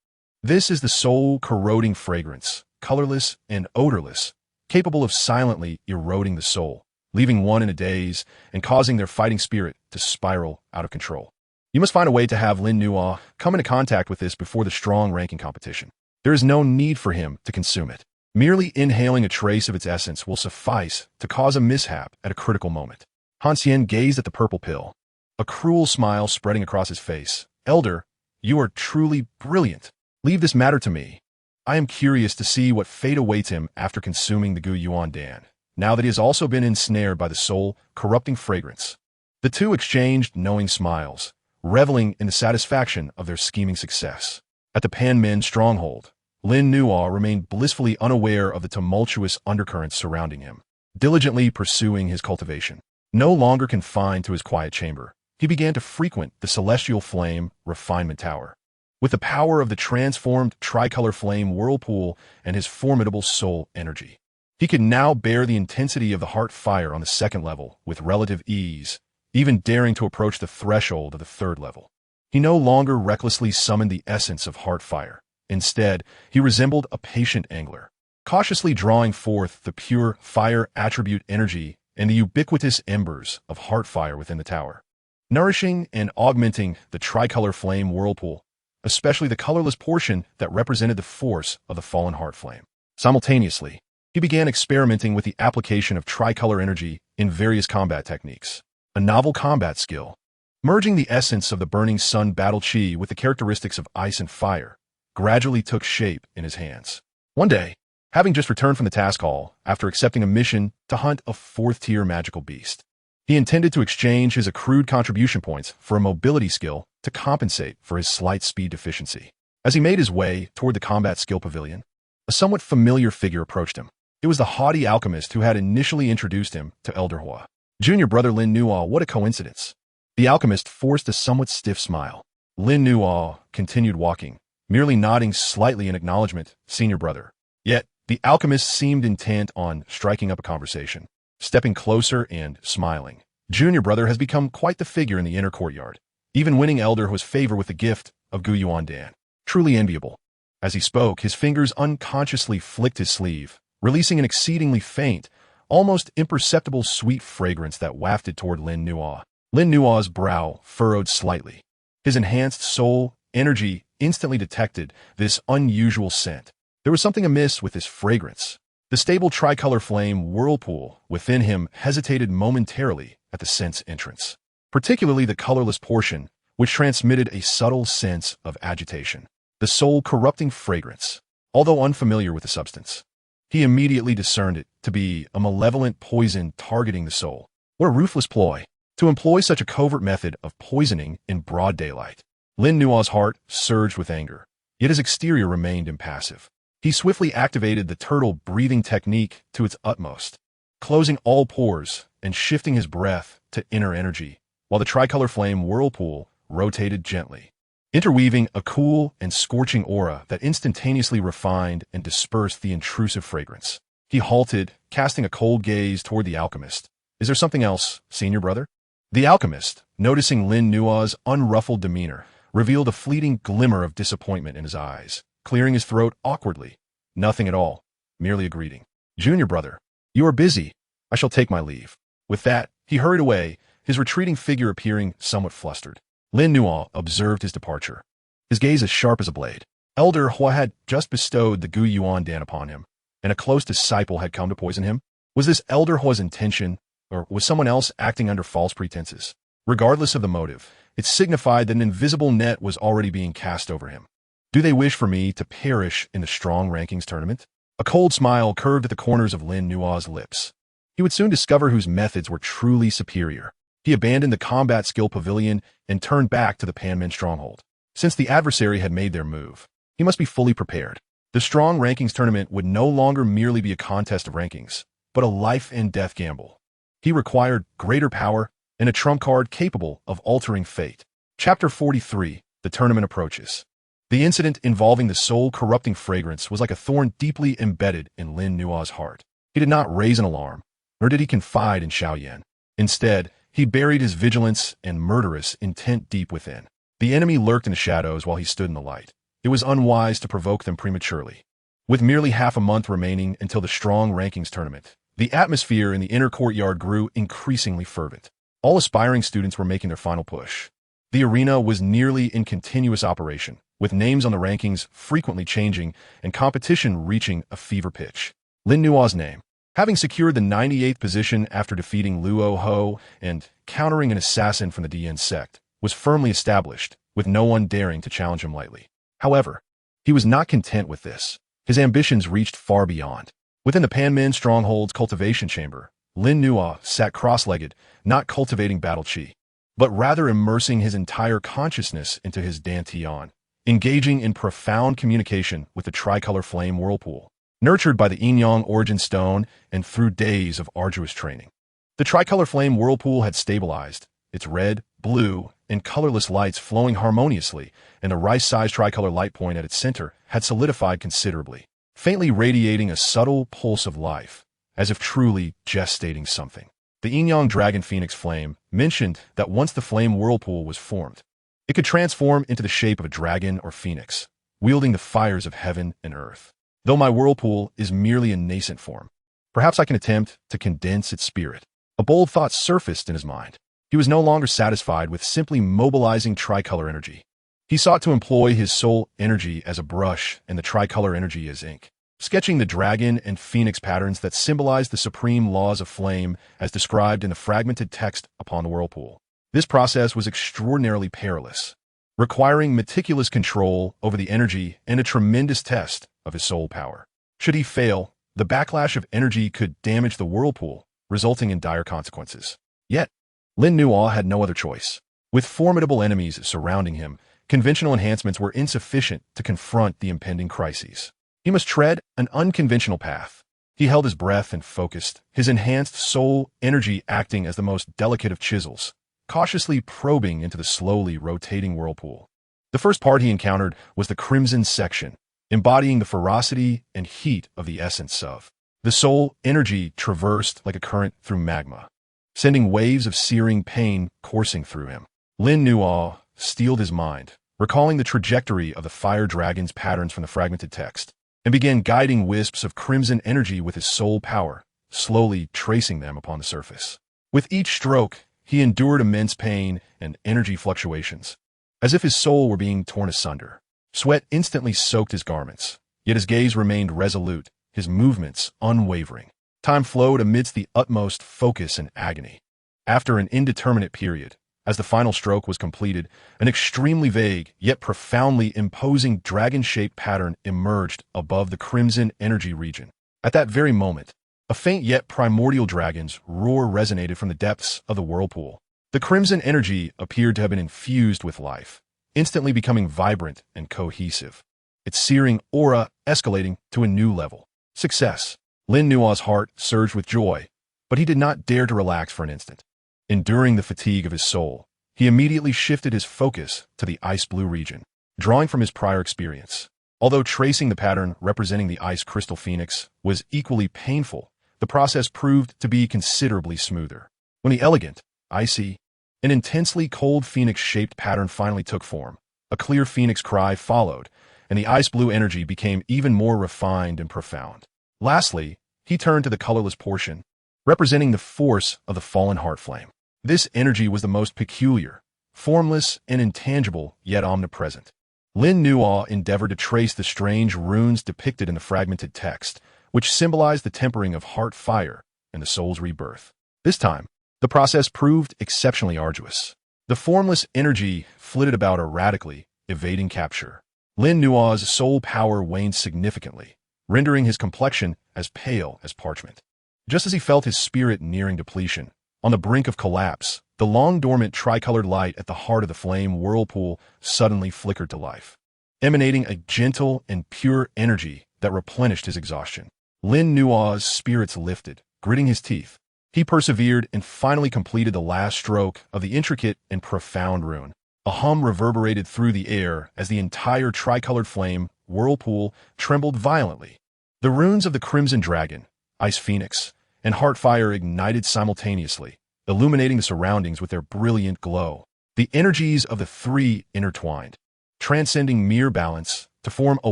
This is the soul-corroding fragrance, colorless and odorless, capable of silently eroding the soul, leaving one in a daze and causing their fighting spirit to spiral out of control. You must find a way to have Lin Nuo come into contact with this before the strong ranking competition. There is no need for him to consume it. Merely inhaling a trace of its essence will suffice to cause a mishap at a critical moment. Han Xian gazed at the purple pill, a cruel smile spreading across his face. Elder, You are truly brilliant. Leave this matter to me. I am curious to see what fate awaits him after consuming the Gu Yuan Dan, now that he has also been ensnared by the soul-corrupting fragrance. The two exchanged knowing smiles, reveling in the satisfaction of their scheming success. At the Pan Men stronghold, Lin Nuo remained blissfully unaware of the tumultuous undercurrents surrounding him, diligently pursuing his cultivation. No longer confined to his quiet chamber, he began to frequent the celestial flame refinement tower. With the power of the transformed tricolor flame whirlpool and his formidable soul energy, he could now bear the intensity of the heart fire on the second level with relative ease, even daring to approach the threshold of the third level. He no longer recklessly summoned the essence of heart fire. Instead, he resembled a patient angler, cautiously drawing forth the pure fire attribute energy and the ubiquitous embers of heart fire within the tower, nourishing and augmenting the tricolor flame whirlpool, especially the colorless portion that represented the force of the fallen heart flame. Simultaneously, he began experimenting with the application of tricolor energy in various combat techniques, a novel combat skill, merging the essence of the burning sun battle chi with the characteristics of ice and fire, gradually took shape in his hands. One day, having just returned from the task hall after accepting a mission to hunt a fourth-tier magical beast, he intended to exchange his accrued contribution points for a mobility skill to compensate for his slight speed deficiency. As he made his way toward the combat skill pavilion, a somewhat familiar figure approached him. It was the haughty alchemist who had initially introduced him to Elder Hua. Junior brother Lin Nuo, what a coincidence. The alchemist forced a somewhat stiff smile. Lin Nuo continued walking, merely nodding slightly in acknowledgement, senior brother. Yet, the alchemist seemed intent on striking up a conversation. Stepping closer and smiling, junior brother has become quite the figure in the inner courtyard, even winning Elder Hua's favor with the gift of Gu Yuan Dan. Truly enviable. As he spoke, his fingers unconsciously flicked his sleeve, releasing an exceedingly faint, almost imperceptible sweet fragrance that wafted toward Lin Nuo. Lin Nuo's brow furrowed slightly. His enhanced soul energy instantly detected this unusual scent. There was something amiss with this fragrance. The stable tricolor flame whirlpool within him hesitated momentarily at the scent's entrance, particularly the colorless portion, which transmitted a subtle sense of agitation. The soul-corrupting fragrance, although unfamiliar with the substance. He immediately discerned it to be a malevolent poison targeting the soul. What a ruthless ploy, to employ such a covert method of poisoning in broad daylight. Lin Nuo's heart surged with anger, yet his exterior remained impassive. He swiftly activated the turtle breathing technique to its utmost, closing all pores and shifting his breath to inner energy, while the tricolor flame whirlpool rotated gently, interweaving a cool and scorching aura that instantaneously refined and dispersed the intrusive fragrance. He halted, casting a cold gaze toward the alchemist. Is there something else, senior brother? The alchemist, noticing Lin Nuo's unruffled demeanor, revealed a fleeting glimmer of disappointment in his eyes, clearing his throat awkwardly. Nothing at all, merely a greeting. Junior brother, you are busy. I shall take my leave. With that, he hurried away, his retreating figure appearing somewhat flustered. Lin Nuo observed his departure, his gaze as sharp as a blade. Elder Hua had just bestowed the Gu Yuan Dan upon him, and a close disciple had come to poison him. Was this Elder Hua's intention, or was someone else acting under false pretenses? Regardless of the motive, it signified that an invisible net was already being cast over him. Do they wish for me to perish in the strong rankings tournament? A cold smile curved at the corners of Lin Nuo's lips. He would soon discover whose methods were truly superior. He abandoned the combat skill pavilion and turned back to the Panmen stronghold. Since the adversary had made their move, he must be fully prepared. The strong rankings tournament would no longer merely be a contest of rankings, but a life and death gamble. He required greater power and a trump card capable of altering fate. Chapter 43, The Tournament Approaches. The incident involving the soul-corrupting fragrance was like a thorn deeply embedded in Lin Nuo's heart. He did not raise an alarm, nor did he confide in Xiaoyan. Instead, he buried his vigilance and murderous intent deep within. The enemy lurked in the shadows while he stood in the light. It was unwise to provoke them prematurely. With merely half a month remaining until the strong rankings tournament, the atmosphere in the inner courtyard grew increasingly fervent. All aspiring students were making their final push. The arena was nearly in continuous operation, with names on the rankings frequently changing and competition reaching a fever pitch. Lin Nuo's name, having secured the 98th position after defeating Luo Ho and countering an assassin from the Dian sect, was firmly established, with no one daring to challenge him lightly. However, he was not content with this. His ambitions reached far beyond. Within the Panmin stronghold's cultivation chamber, Lin Nuo sat cross-legged, not cultivating battle qi, but rather immersing his entire consciousness into his dantian, engaging in profound communication with the tricolor flame whirlpool. Nurtured by the yin-yang origin stone and through days of arduous training, the tricolor flame whirlpool had stabilized, its red, blue, and colorless lights flowing harmoniously, and the rice-sized tricolor light point at its center had solidified considerably, faintly radiating a subtle pulse of life, as if truly gestating something. The yin-yang dragon phoenix flame mentioned that once the flame whirlpool was formed, it could transform into the shape of a dragon or phoenix, wielding the fires of heaven and earth. Though my whirlpool is merely a nascent form, perhaps I can attempt to condense its spirit. A bold thought surfaced in his mind. He was no longer satisfied with simply mobilizing tricolor energy. He sought to employ his soul energy as a brush and the tricolor energy as ink, sketching the dragon and phoenix patterns that symbolize the supreme laws of flame as described in the fragmented text upon the whirlpool. This process was extraordinarily perilous, requiring meticulous control over the energy and a tremendous test of his soul power. Should he fail, the backlash of energy could damage the whirlpool, resulting in dire consequences. Yet, Lin Nuo had no other choice. With formidable enemies surrounding him, conventional enhancements were insufficient to confront the impending crises. He must tread an unconventional path. He held his breath and focused, his enhanced soul energy acting as the most delicate of chisels, cautiously probing into the slowly rotating whirlpool. The first part he encountered was the crimson section, embodying the ferocity and heat of the essence of. The soul energy traversed like a current through magma, sending waves of searing pain coursing through him. Lin Nuo steeled his mind, recalling the trajectory of the fire dragon's patterns from the fragmented text, and began guiding wisps of crimson energy with his soul power, slowly tracing them upon the surface. With each stroke, he endured immense pain and energy fluctuations, as if his soul were being torn asunder. Sweat instantly soaked his garments, yet his gaze remained resolute, his movements unwavering. Time flowed amidst the utmost focus and agony. After an indeterminate period, as the final stroke was completed, an extremely vague yet profoundly imposing dragon-shaped pattern emerged above the crimson energy region. At that very moment, a faint yet primordial dragon's roar resonated from the depths of the whirlpool. The crimson energy appeared to have been infused with life, instantly becoming vibrant and cohesive, its searing aura escalating to a new level. Success. Lin Nuo's heart surged with joy, but he did not dare to relax for an instant. Enduring the fatigue of his soul, he immediately shifted his focus to the ice-blue region, drawing from his prior experience. Although tracing the pattern representing the ice crystal phoenix was equally painful, the process proved to be considerably smoother. When the elegant, icy, and intensely cold phoenix-shaped pattern finally took form, a clear phoenix cry followed, and the ice-blue energy became even more refined and profound. Lastly, he turned to the colorless portion, representing the force of the fallen heart flame. This energy was the most peculiar, formless and intangible, yet omnipresent. Lin Nuo endeavored to trace the strange runes depicted in the fragmented text, which symbolized the tempering of heart fire and the soul's rebirth. This time, the process proved exceptionally arduous. The formless energy flitted about erratically, evading capture. Lin Nuo's soul power waned significantly, rendering his complexion as pale as parchment. Just as he felt his spirit nearing depletion, on the brink of collapse, the long-dormant tricolored light at the heart of the flame whirlpool suddenly flickered to life, emanating a gentle and pure energy that replenished his exhaustion. Lin Nuo's spirits lifted, gritting his teeth. He persevered and finally completed the last stroke of the intricate and profound rune. A hum reverberated through the air as the entire tricolored flame whirlpool trembled violently. The runes of the Crimson Dragon, Ice Phoenix, and Heartfire ignited simultaneously, illuminating the surroundings with their brilliant glow. The energies of the three intertwined, transcending mere balance to form a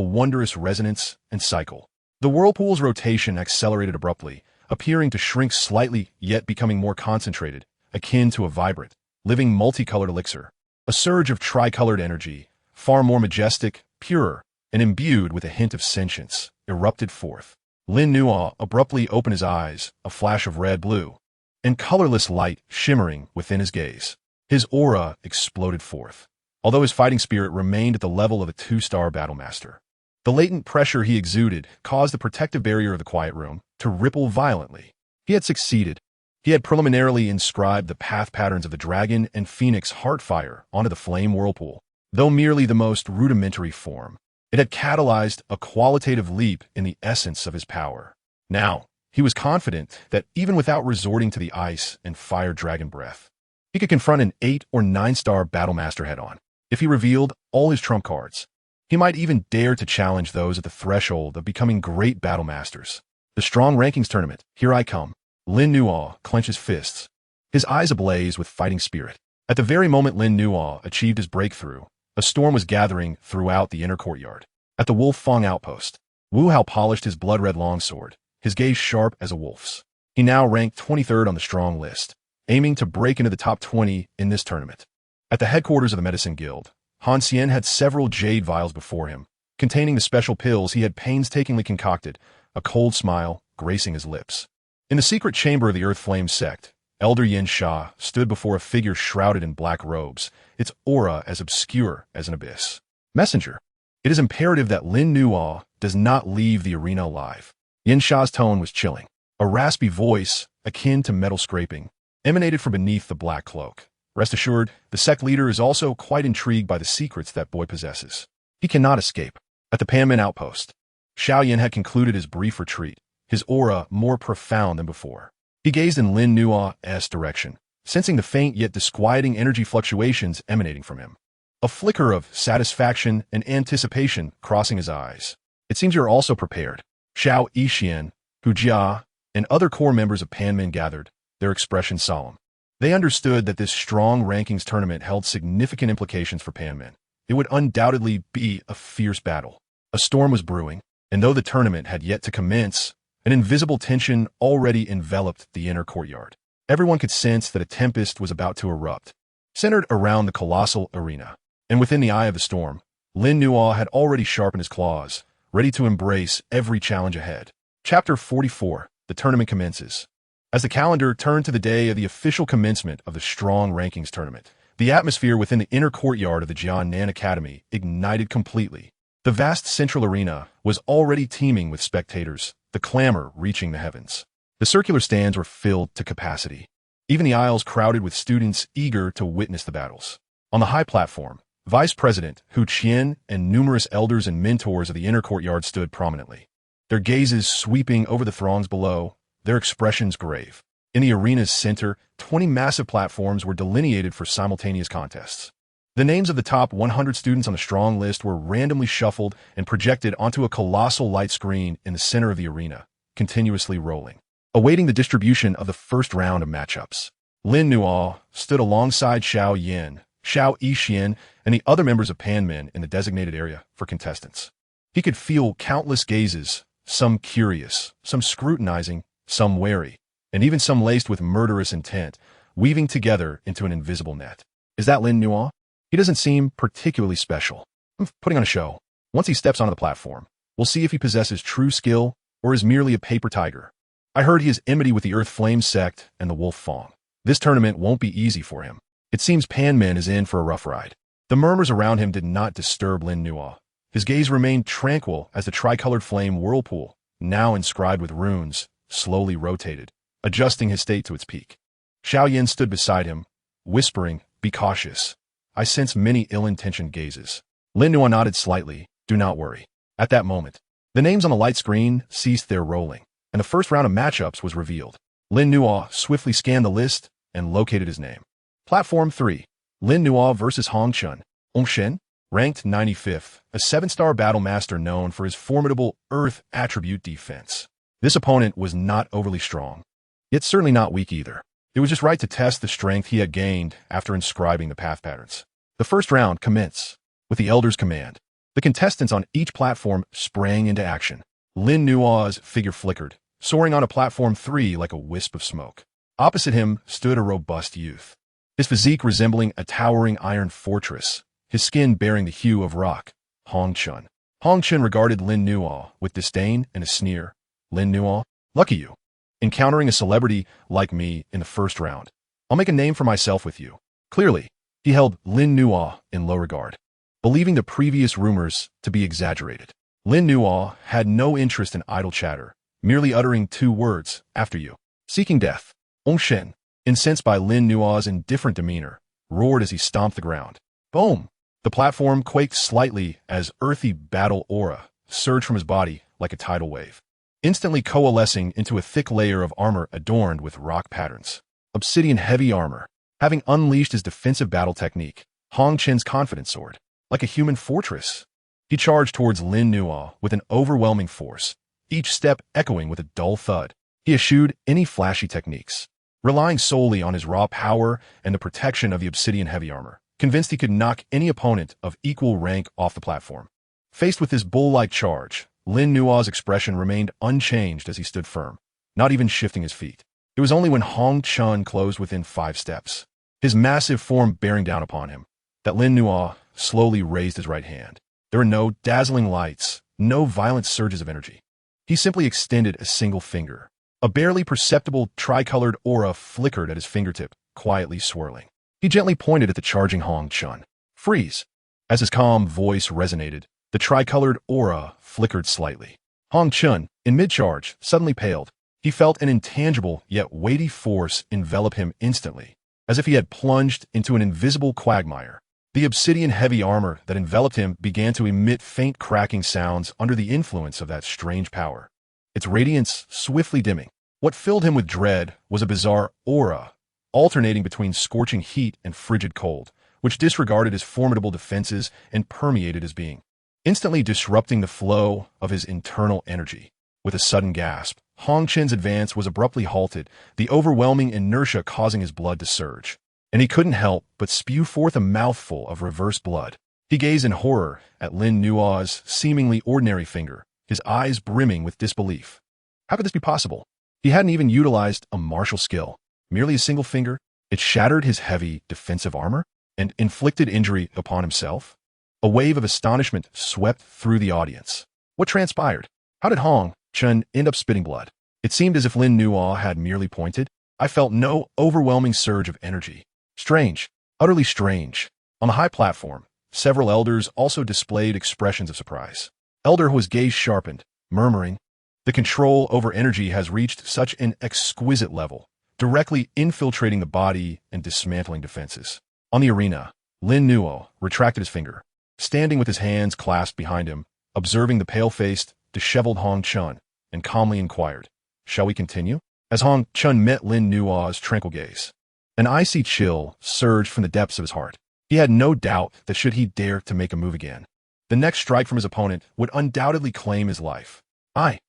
wondrous resonance and cycle. The whirlpool's rotation accelerated abruptly, appearing to shrink slightly yet becoming more concentrated, akin to a vibrant, living multicolored elixir. A surge of tricolored energy, far more majestic, purer, and imbued with a hint of sentience, erupted forth. Lin Nuo abruptly opened his eyes, a flash of red-blue, and colorless light shimmering within his gaze. His aura exploded forth, although his fighting spirit remained at the level of a 2-star battlemaster. The latent pressure he exuded caused the protective barrier of the quiet room to ripple violently. He had succeeded. He had preliminarily inscribed the path patterns of the dragon and phoenix heartfire onto the flame whirlpool, though merely the most rudimentary form. It had catalyzed a qualitative leap in the essence of his power. Now, he was confident that even without resorting to the ice and fire dragon breath, he could confront an 8 or 9-star battlemaster head-on. If he revealed all his trump cards, he might even dare to challenge those at the threshold of becoming great battlemasters. The strong rankings tournament, here I come. Lin Nuo clenches fists, his eyes ablaze with fighting spirit. At the very moment Lin Nuo achieved his breakthrough, a storm was gathering throughout the inner courtyard. At the Wolf Fong outpost, Wu Hao polished his blood-red longsword, his gaze sharp as a wolf's. He now ranked 23rd on the strong list, aiming to break into the top 20 in this tournament. At the headquarters of the Medicine Guild, Han Xian had several jade vials before him, containing the special pills he had painstakingly concocted, a cold smile gracing his lips. In the secret chamber of the Earth Flame sect, Elder Yin Sha stood before a figure shrouded in black robes, its aura as obscure as an abyss. Messenger, it is imperative that Lin Nuo does not leave the arena alive. Yin Sha's tone was chilling. A raspy voice, akin to metal scraping, emanated from beneath the black cloak. Rest assured, the sect leader is also quite intrigued by the secrets that boy possesses. He cannot escape. At the Panmin outpost, Xiaoyan had concluded his brief retreat, his aura more profound than before. He gazed in Lin Nuo's direction, sensing the faint yet disquieting energy fluctuations emanating from him. A flicker of satisfaction and anticipation crossing his eyes. It seems you're also prepared. Xiao Yixian, Hu Jia, and other core members of Panmin gathered, their expression solemn. They understood that this strong rankings tournament held significant implications for Panmin. It would undoubtedly be a fierce battle. A storm was brewing, and though the tournament had yet to commence, an invisible tension already enveloped the inner courtyard. Everyone could sense that a tempest was about to erupt, centered around the colossal arena. And within the eye of the storm, Lin Nuo had already sharpened his claws, ready to embrace every challenge ahead. Chapter 44. The tournament commences. As the calendar turned to the day of the official commencement of the Strong Rankings tournament, the atmosphere within the inner courtyard of the Canaan Academy ignited completely. The vast central arena was already teeming with spectators, the clamor reaching the heavens. The circular stands were filled to capacity, even the aisles crowded with students eager to witness the battles. On the high platform, Vice President Hu Qian and numerous elders and mentors of the inner courtyard stood prominently, their gazes sweeping over the throngs below, their expressions grave. In the arena's center, 20 massive platforms were delineated for simultaneous contests. The names of the top 100 students on the strong list were randomly shuffled and projected onto a colossal light screen in the center of the arena, continuously rolling. Awaiting the distribution of the first round of matchups, Lin Nuo stood alongside Xiao Yin, Xiao Yixian, and the other members of Panmin in the designated area for contestants. He could feel countless gazes, some curious, some scrutinizing, some wary, and even some laced with murderous intent, weaving together into an invisible net. Is that Lin Nuo? He doesn't seem particularly special. I'm putting on a show. Once he steps onto the platform, we'll see if he possesses true skill or is merely a paper tiger. I heard he is enmity with the Earth Flame sect and the Wolf Fong. This tournament won't be easy for him. It seems Panmin is in for a rough ride. The murmurs around him did not disturb Lin Nuo. His gaze remained tranquil as the tricolored flame whirlpool, now inscribed with runes, slowly rotated, adjusting his state to its peak. Xiao Yin stood beside him, whispering, "Be cautious. I sense many ill-intentioned gazes." Lin Nuo nodded slightly, "Do not worry." At that moment, the names on the light screen ceased their rolling, and the first round of matchups was revealed. Lin Nuo swiftly scanned the list and located his name. Platform 3. Lin Nuo versus Hong Chun. Hong Shen, ranked 95th, a 7-star battle master known for his formidable Earth attribute defense. This opponent was not overly strong, yet certainly not weak either. It was just right to test the strength he had gained after inscribing the path patterns. The first round commenced with the Elder's command. The contestants on each platform sprang into action. Lin Nuo's figure flickered, soaring onto platform 3 like a wisp of smoke. Opposite him stood a robust youth, his physique resembling a towering iron fortress, his skin bearing the hue of rock. Hong Chun. Hong Chun regarded Lin Nuo with disdain and a sneer. "Lin Nuo, lucky you. Encountering a celebrity like me in the first round. I'll make a name for myself with you." Clearly, He held Lin Nuo in low regard, believing the previous rumors to be exaggerated. Lin Nuo had no interest in idle chatter, merely uttering 2 words, "After you." Seeking death. Shen, incensed by Lin Nuo's indifferent demeanor, roared as he stomped the ground. Boom! The platform quaked slightly as earthy battle aura surged from his body like a tidal wave, instantly coalescing into a thick layer of armor adorned with rock patterns. Obsidian heavy armor. Having unleashed his defensive battle technique, Hong Chen's confidence soared. Like a human fortress, he charged towards Lin Nuo with an overwhelming force, each step echoing with a dull thud. He eschewed any flashy techniques, relying solely on his raw power and the protection of the obsidian heavy armor, convinced he could knock any opponent of equal rank off the platform. Faced with this bull-like charge, Lin Nuo's expression remained unchanged as he stood firm, not even shifting his feet. It was only when Hong Chen closed within 5 steps, his massive form bearing down upon him, that Lin Nuo slowly raised his right hand. There were no dazzling lights, no violent surges of energy. He simply extended a single finger. A barely perceptible tricolored aura flickered at his fingertip, quietly swirling. He gently pointed at the charging Hong Chen. Freeze! As his calm voice resonated, the tricolored aura flickered slightly. Hong Chen, in mid-charge, suddenly paled. He felt an intangible yet weighty force envelop him instantly, as if he had plunged into an invisible quagmire. The obsidian heavy armor that enveloped him began to emit faint cracking sounds under the influence of that strange power, its radiance swiftly dimming. What filled him with dread was a bizarre aura, alternating between scorching heat and frigid cold, which disregarded his formidable defenses and permeated his being, instantly disrupting the flow of his internal energy. With a sudden gasp, Hong Chen's advance was abruptly halted, the overwhelming inertia causing his blood to surge, and he couldn't help but spew forth a mouthful of reverse blood. He gazed in horror at Lin Nuo's seemingly ordinary finger, his eyes brimming with disbelief. How could this be possible? He hadn't even utilized a martial skill, merely a single finger. It shattered his heavy defensive armor and inflicted injury upon himself. A wave of astonishment swept through the audience. What transpired? How did Hong Chen end up spitting blood? It seemed as if Lin Nuo had merely pointed. I felt no overwhelming surge of energy. Strange, utterly strange. On the high platform, several elders also displayed expressions of surprise. Elder whose gaze sharpened, murmuring, "The control over energy has reached such an exquisite level, directly infiltrating the body and dismantling defenses." On the arena, Lin Nuo retracted his finger, standing with his hands clasped behind him, observing the pale-faced, disheveled Hong Chen, and calmly inquired, "Shall we continue?" As Hong Chen met Lin Nuo's tranquil gaze, an icy chill surged from the depths of his heart. He had no doubt that should he dare to make a move again, the next strike from his opponent would undoubtedly claim his life. I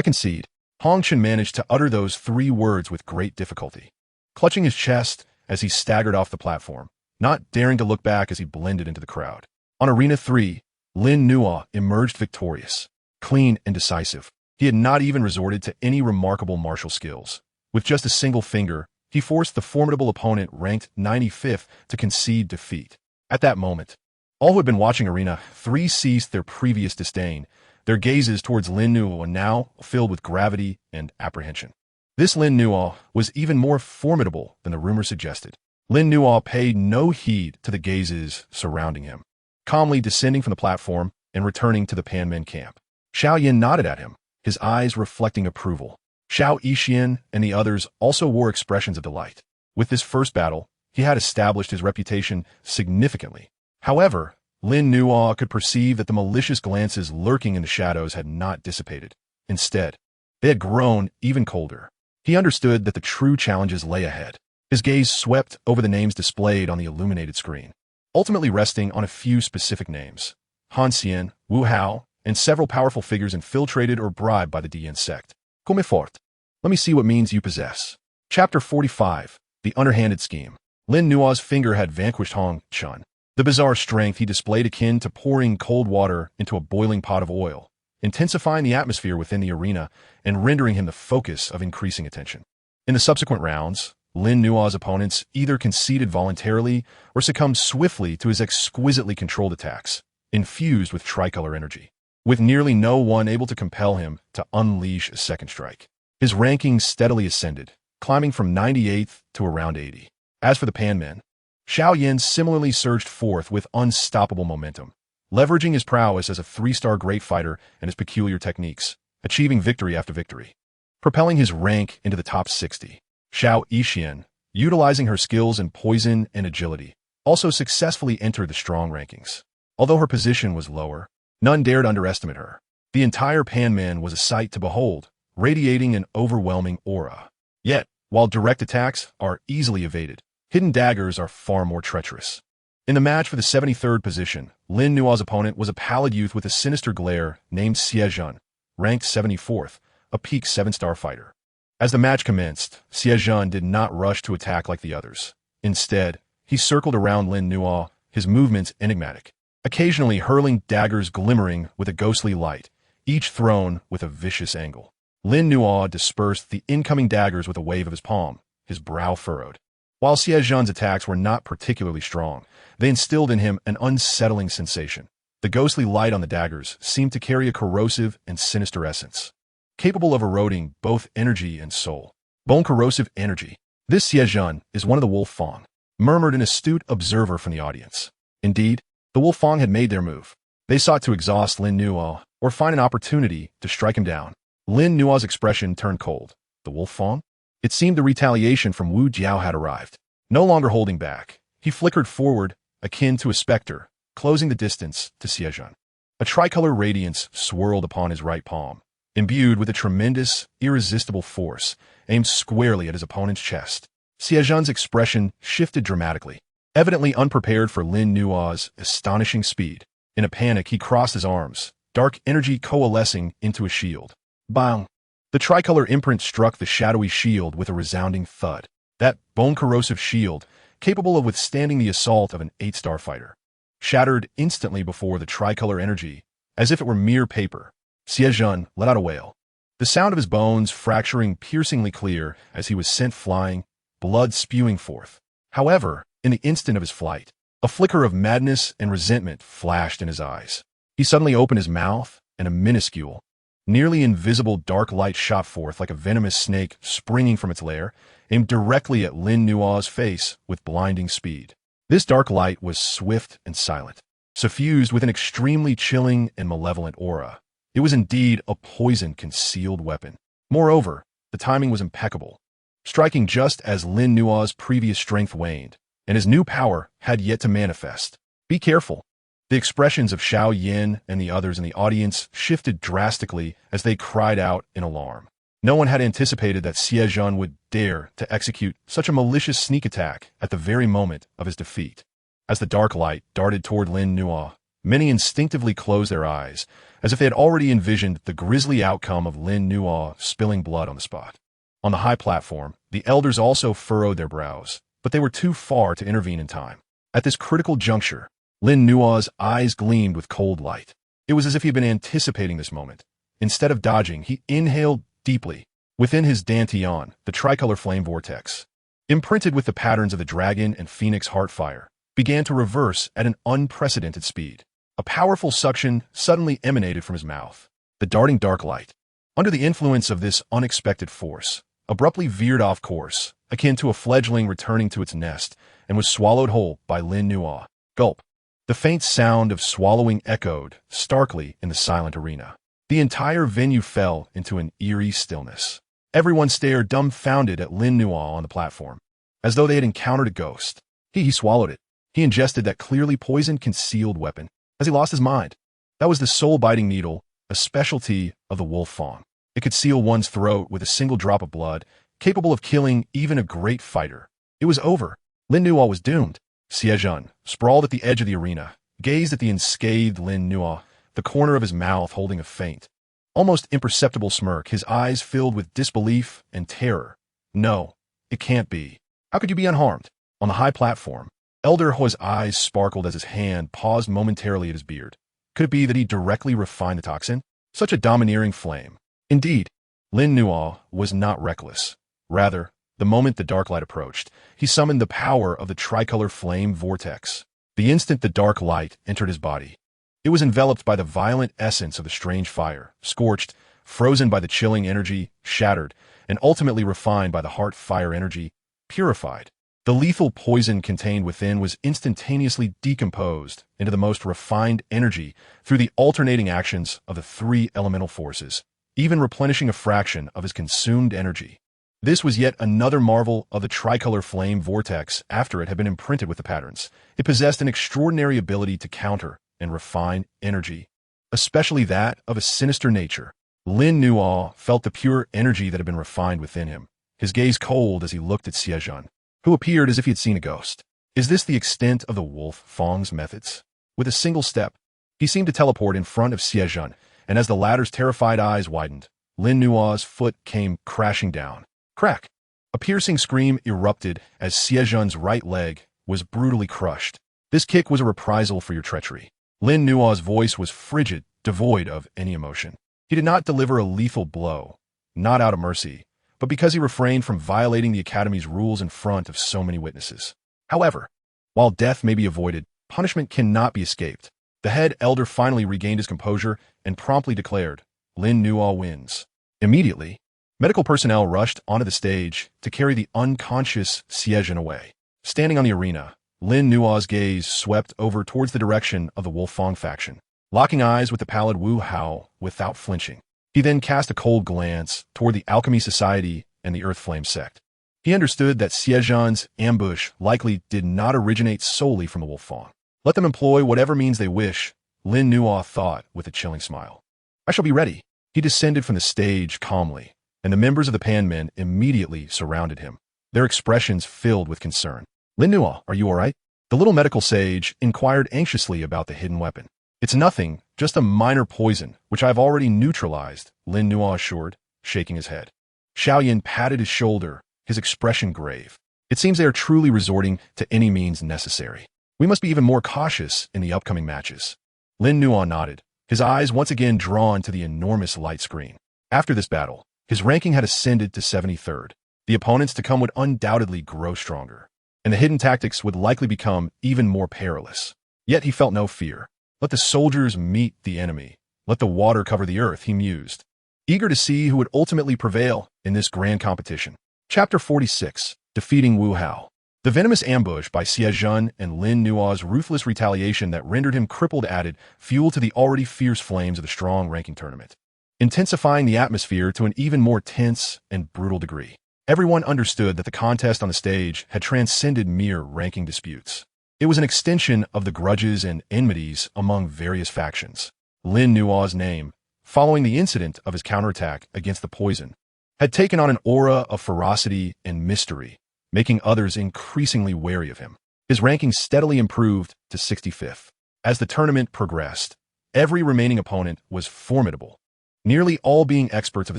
concede. Hong Chen managed to utter those 3 words with great difficulty, clutching his chest as he staggered off the platform, not daring to look back as he blended into the crowd. On Arena 3, Lin Nuo emerged victorious, clean and decisive. He had not even resorted to any remarkable martial skills. With just a single finger, he forced the formidable opponent ranked 95th to concede defeat. At that moment, all who had been watching Arena 3 ceased their previous disdain, their gazes towards Lin Nuo were now filled with gravity and apprehension. This Lin Nuo was even more formidable than the rumor suggested. Lin Nuo paid no heed to the gazes surrounding him, calmly descending from the platform and returning to the Panmen camp. Xiao Yin nodded at him, his eyes reflecting approval. Xiao Yixian and the others also wore expressions of delight. With this first battle, he had established his reputation significantly. However, Lin Nuo could perceive that the malicious glances lurking in the shadows had not dissipated. Instead, they had grown even colder. He understood that the true challenges lay ahead. His gaze swept over the names displayed on the illuminated screen, ultimately resting on a few specific names: Han Xian, Wu Hao, and several powerful figures infiltrated or bribed by the Dian sect. Come fort. Let me see what means you possess. Chapter 45, The Underhanded Scheme. Lin Nuo's finger had vanquished Hong Chen. The bizarre strength he displayed akin to pouring cold water into a boiling pot of oil, intensifying the atmosphere within the arena and rendering him the focus of increasing attention. In the subsequent rounds, Lin Nuo's opponents either conceded voluntarily or succumbed swiftly to his exquisitely controlled attacks, infused with tricolor energy, with nearly no one able to compel him to unleash a second strike. His ranking steadily ascended, climbing from 98th to around 80. As for the Panmen, Xiao Yin similarly surged forth with unstoppable momentum, leveraging his prowess as a 3-star great fighter and his peculiar techniques, achieving victory after victory. Propelling his rank into the top 60. Xiao Yixian, utilizing her skills in poison and agility, also successfully entered the strong rankings. Although her position was lower, none dared underestimate her. The entire Panman was a sight to behold, radiating an overwhelming aura. Yet, while direct attacks are easily evaded, hidden daggers are far more treacherous. In the match for the 73rd position, Lin Nua's opponent was a pallid youth with a sinister glare named Xiezhen, ranked 74th, a peak 7-star fighter. As the match commenced, Xiezhen did not rush to attack like the others. Instead, he circled around Lin Nua, his movements enigmatic, occasionally hurling daggers glimmering with a ghostly light, each thrown with a vicious angle. Lin Nua dispersed the incoming daggers with a wave of his palm, his brow furrowed. While Xiezhen's attacks were not particularly strong, they instilled in him an unsettling sensation. The ghostly light on the daggers seemed to carry a corrosive and sinister essence, capable of eroding both energy and soul. Bone corrosive energy. This Xiezhen is one of the Wolf Fang, murmured an astute observer from the audience. Indeed, the Wolf Fang had made their move. They sought to exhaust Lin Nua or find an opportunity to strike him down. Lin Nua's expression turned cold. The Wolf Fang? It seemed the retaliation from Wu Jiao had arrived. No longer holding back, he flickered forward, akin to a specter, closing the distance to Xiezhen. A tricolor radiance swirled upon his right palm, imbued with a tremendous, irresistible force, aimed squarely at his opponent's chest. Xiezhen's expression shifted dramatically, evidently unprepared for Lin Nua's astonishing speed. In a panic, he crossed his arms, dark energy coalescing into a shield. Bang! The tricolor imprint struck the shadowy shield with a resounding thud. That bone-corrosive shield, capable of withstanding the assault of an 8-star fighter, shattered instantly before the tricolor energy, as if it were mere paper. Xiezhen let out a wail, the sound of his bones fracturing piercingly clear as he was sent flying, blood spewing forth. However, in the instant of his flight, a flicker of madness and resentment flashed in his eyes. He suddenly opened his mouth, and a minuscule, nearly invisible dark light shot forth like a venomous snake springing from its lair, aimed directly at Lin Nua's face with blinding speed. This dark light was swift and silent, suffused with an extremely chilling and malevolent aura. It was indeed a poisoned, concealed weapon. Moreover, the timing was impeccable, striking just as Lin Nua's previous strength waned, and his new power had yet to manifest. Be careful. The expressions of Xiao Yin and the others in the audience shifted drastically as they cried out in alarm. No one had anticipated that Xiezhen would dare to execute such a malicious sneak attack at the very moment of his defeat. As the dark light darted toward Lin Nua, many instinctively closed their eyes, as if they had already envisioned the grisly outcome of Lin Nua spilling blood on the spot. On the high platform, the elders also furrowed their brows, but they were too far to intervene in time. At this critical juncture, Lin Nua's eyes gleamed with cold light. It was as if he had been anticipating this moment. Instead of dodging, he inhaled deeply. Within his dantian, the tricolor flame vortex, imprinted with the patterns of the dragon and phoenix heart fire, began to reverse at an unprecedented speed. A powerful suction suddenly emanated from his mouth. The darting dark light, under the influence of this unexpected force, abruptly veered off course, akin to a fledgling returning to its nest, and was swallowed whole by Lin Nua. Gulp. The faint sound of swallowing echoed starkly in the silent arena. The entire venue fell into an eerie stillness. Everyone stared dumbfounded at Lin Nua on the platform, as though they had encountered a ghost. He swallowed it. He ingested that clearly poisoned concealed weapon. As he lost his mind. That was the soul-biting needle, a specialty of the Wolf Fang. It could seal one's throat with a single drop of blood, capable of killing even a great fighter. It was over. Lin Nua was doomed. Xiezhen, sprawled at the edge of the arena, gazed at the unscathed Lin Nua, the corner of his mouth holding a faint, almost imperceptible smirk, his eyes filled with disbelief and terror. No, it can't be. How could you be unharmed? On the high platform, Elder Hua's eyes sparkled as his hand paused momentarily at his beard. Could it be that he directly refined the toxin? Such a domineering flame. Indeed, Lin Nua was not reckless. Rather, the moment the dark light approached, he summoned the power of the tricolor flame vortex. The instant the dark light entered his body, it was enveloped by the violent essence of the strange fire, scorched, frozen by the chilling energy, shattered, and ultimately refined by the heart fire energy, purified. The lethal poison contained within was instantaneously decomposed into the most refined energy through the alternating actions of the three elemental forces, even replenishing a fraction of his consumed energy. This was yet another marvel of the tricolor flame vortex after it had been imprinted with the patterns. It possessed an extraordinary ability to counter and refine energy, especially that of a sinister nature. Lin Nuo felt the pure energy that had been refined within him, his gaze cold as he looked at Xiejun, who appeared as if he had seen a ghost. Is this the extent of the Wolf Fang's methods? With a single step, he seemed to teleport in front of Xiejun, and as the latter's terrified eyes widened, Lin Nuo's foot came crashing down. Crack! A piercing scream erupted as Xiejun's right leg was brutally crushed. This kick was a reprisal for your treachery. Lin Nuo's voice was frigid, devoid of any emotion. He did not deliver a lethal blow, not out of mercy, but because he refrained from violating the Academy's rules in front of so many witnesses. However, while death may be avoided, punishment cannot be escaped. The head elder finally regained his composure and promptly declared, Lin Nuo wins. Immediately, medical personnel rushed onto the stage to carry the unconscious Xiejun away. Standing on the arena, Lin Nuo's gaze swept over towards the direction of the Wolf Fang faction, locking eyes with the pallid Wu Hao without flinching. He then cast a cold glance toward the Alchemy Society and the Earth Flame sect. He understood that Xiejun's ambush likely did not originate solely from the Wolf Fang. Let them employ whatever means they wish, Lin Nuo thought with a chilling smile. I shall be ready. He descended from the stage calmly, and the members of the Pan Men immediately surrounded him, their expressions filled with concern. Lin Nuo, are you all right? The little medical sage inquired anxiously about the hidden weapon. It's nothing, just a minor poison, which I've already neutralized, Lin Nuo assured, shaking his head. Xiaoyan patted his shoulder, his expression grave. It seems they are truly resorting to any means necessary. We must be even more cautious in the upcoming matches. Lin Nuo nodded, his eyes once again drawn to the enormous light screen. After this battle, his ranking had ascended to 73rd. The opponents to come would undoubtedly grow stronger, and the hidden tactics would likely become even more perilous. Yet he felt no fear. Let the soldiers meet the enemy. Let the water cover the earth, he mused, eager to see who would ultimately prevail in this grand competition. Chapter 46, Defeating Wu Hao. The venomous ambush by Xiejun and Lin Nuo's ruthless retaliation that rendered him crippled added fuel to the already fierce flames of the strong ranking tournament, intensifying the atmosphere to an even more tense and brutal degree. Everyone understood that the contest on the stage had transcended mere ranking disputes. It was an extension of the grudges and enmities among various factions. Lin Nuo's name, following the incident of his counterattack against the poison, had taken on an aura of ferocity and mystery, making others increasingly wary of him. His ranking steadily improved to 65th. As the tournament progressed, every remaining opponent was formidable, nearly all being experts of a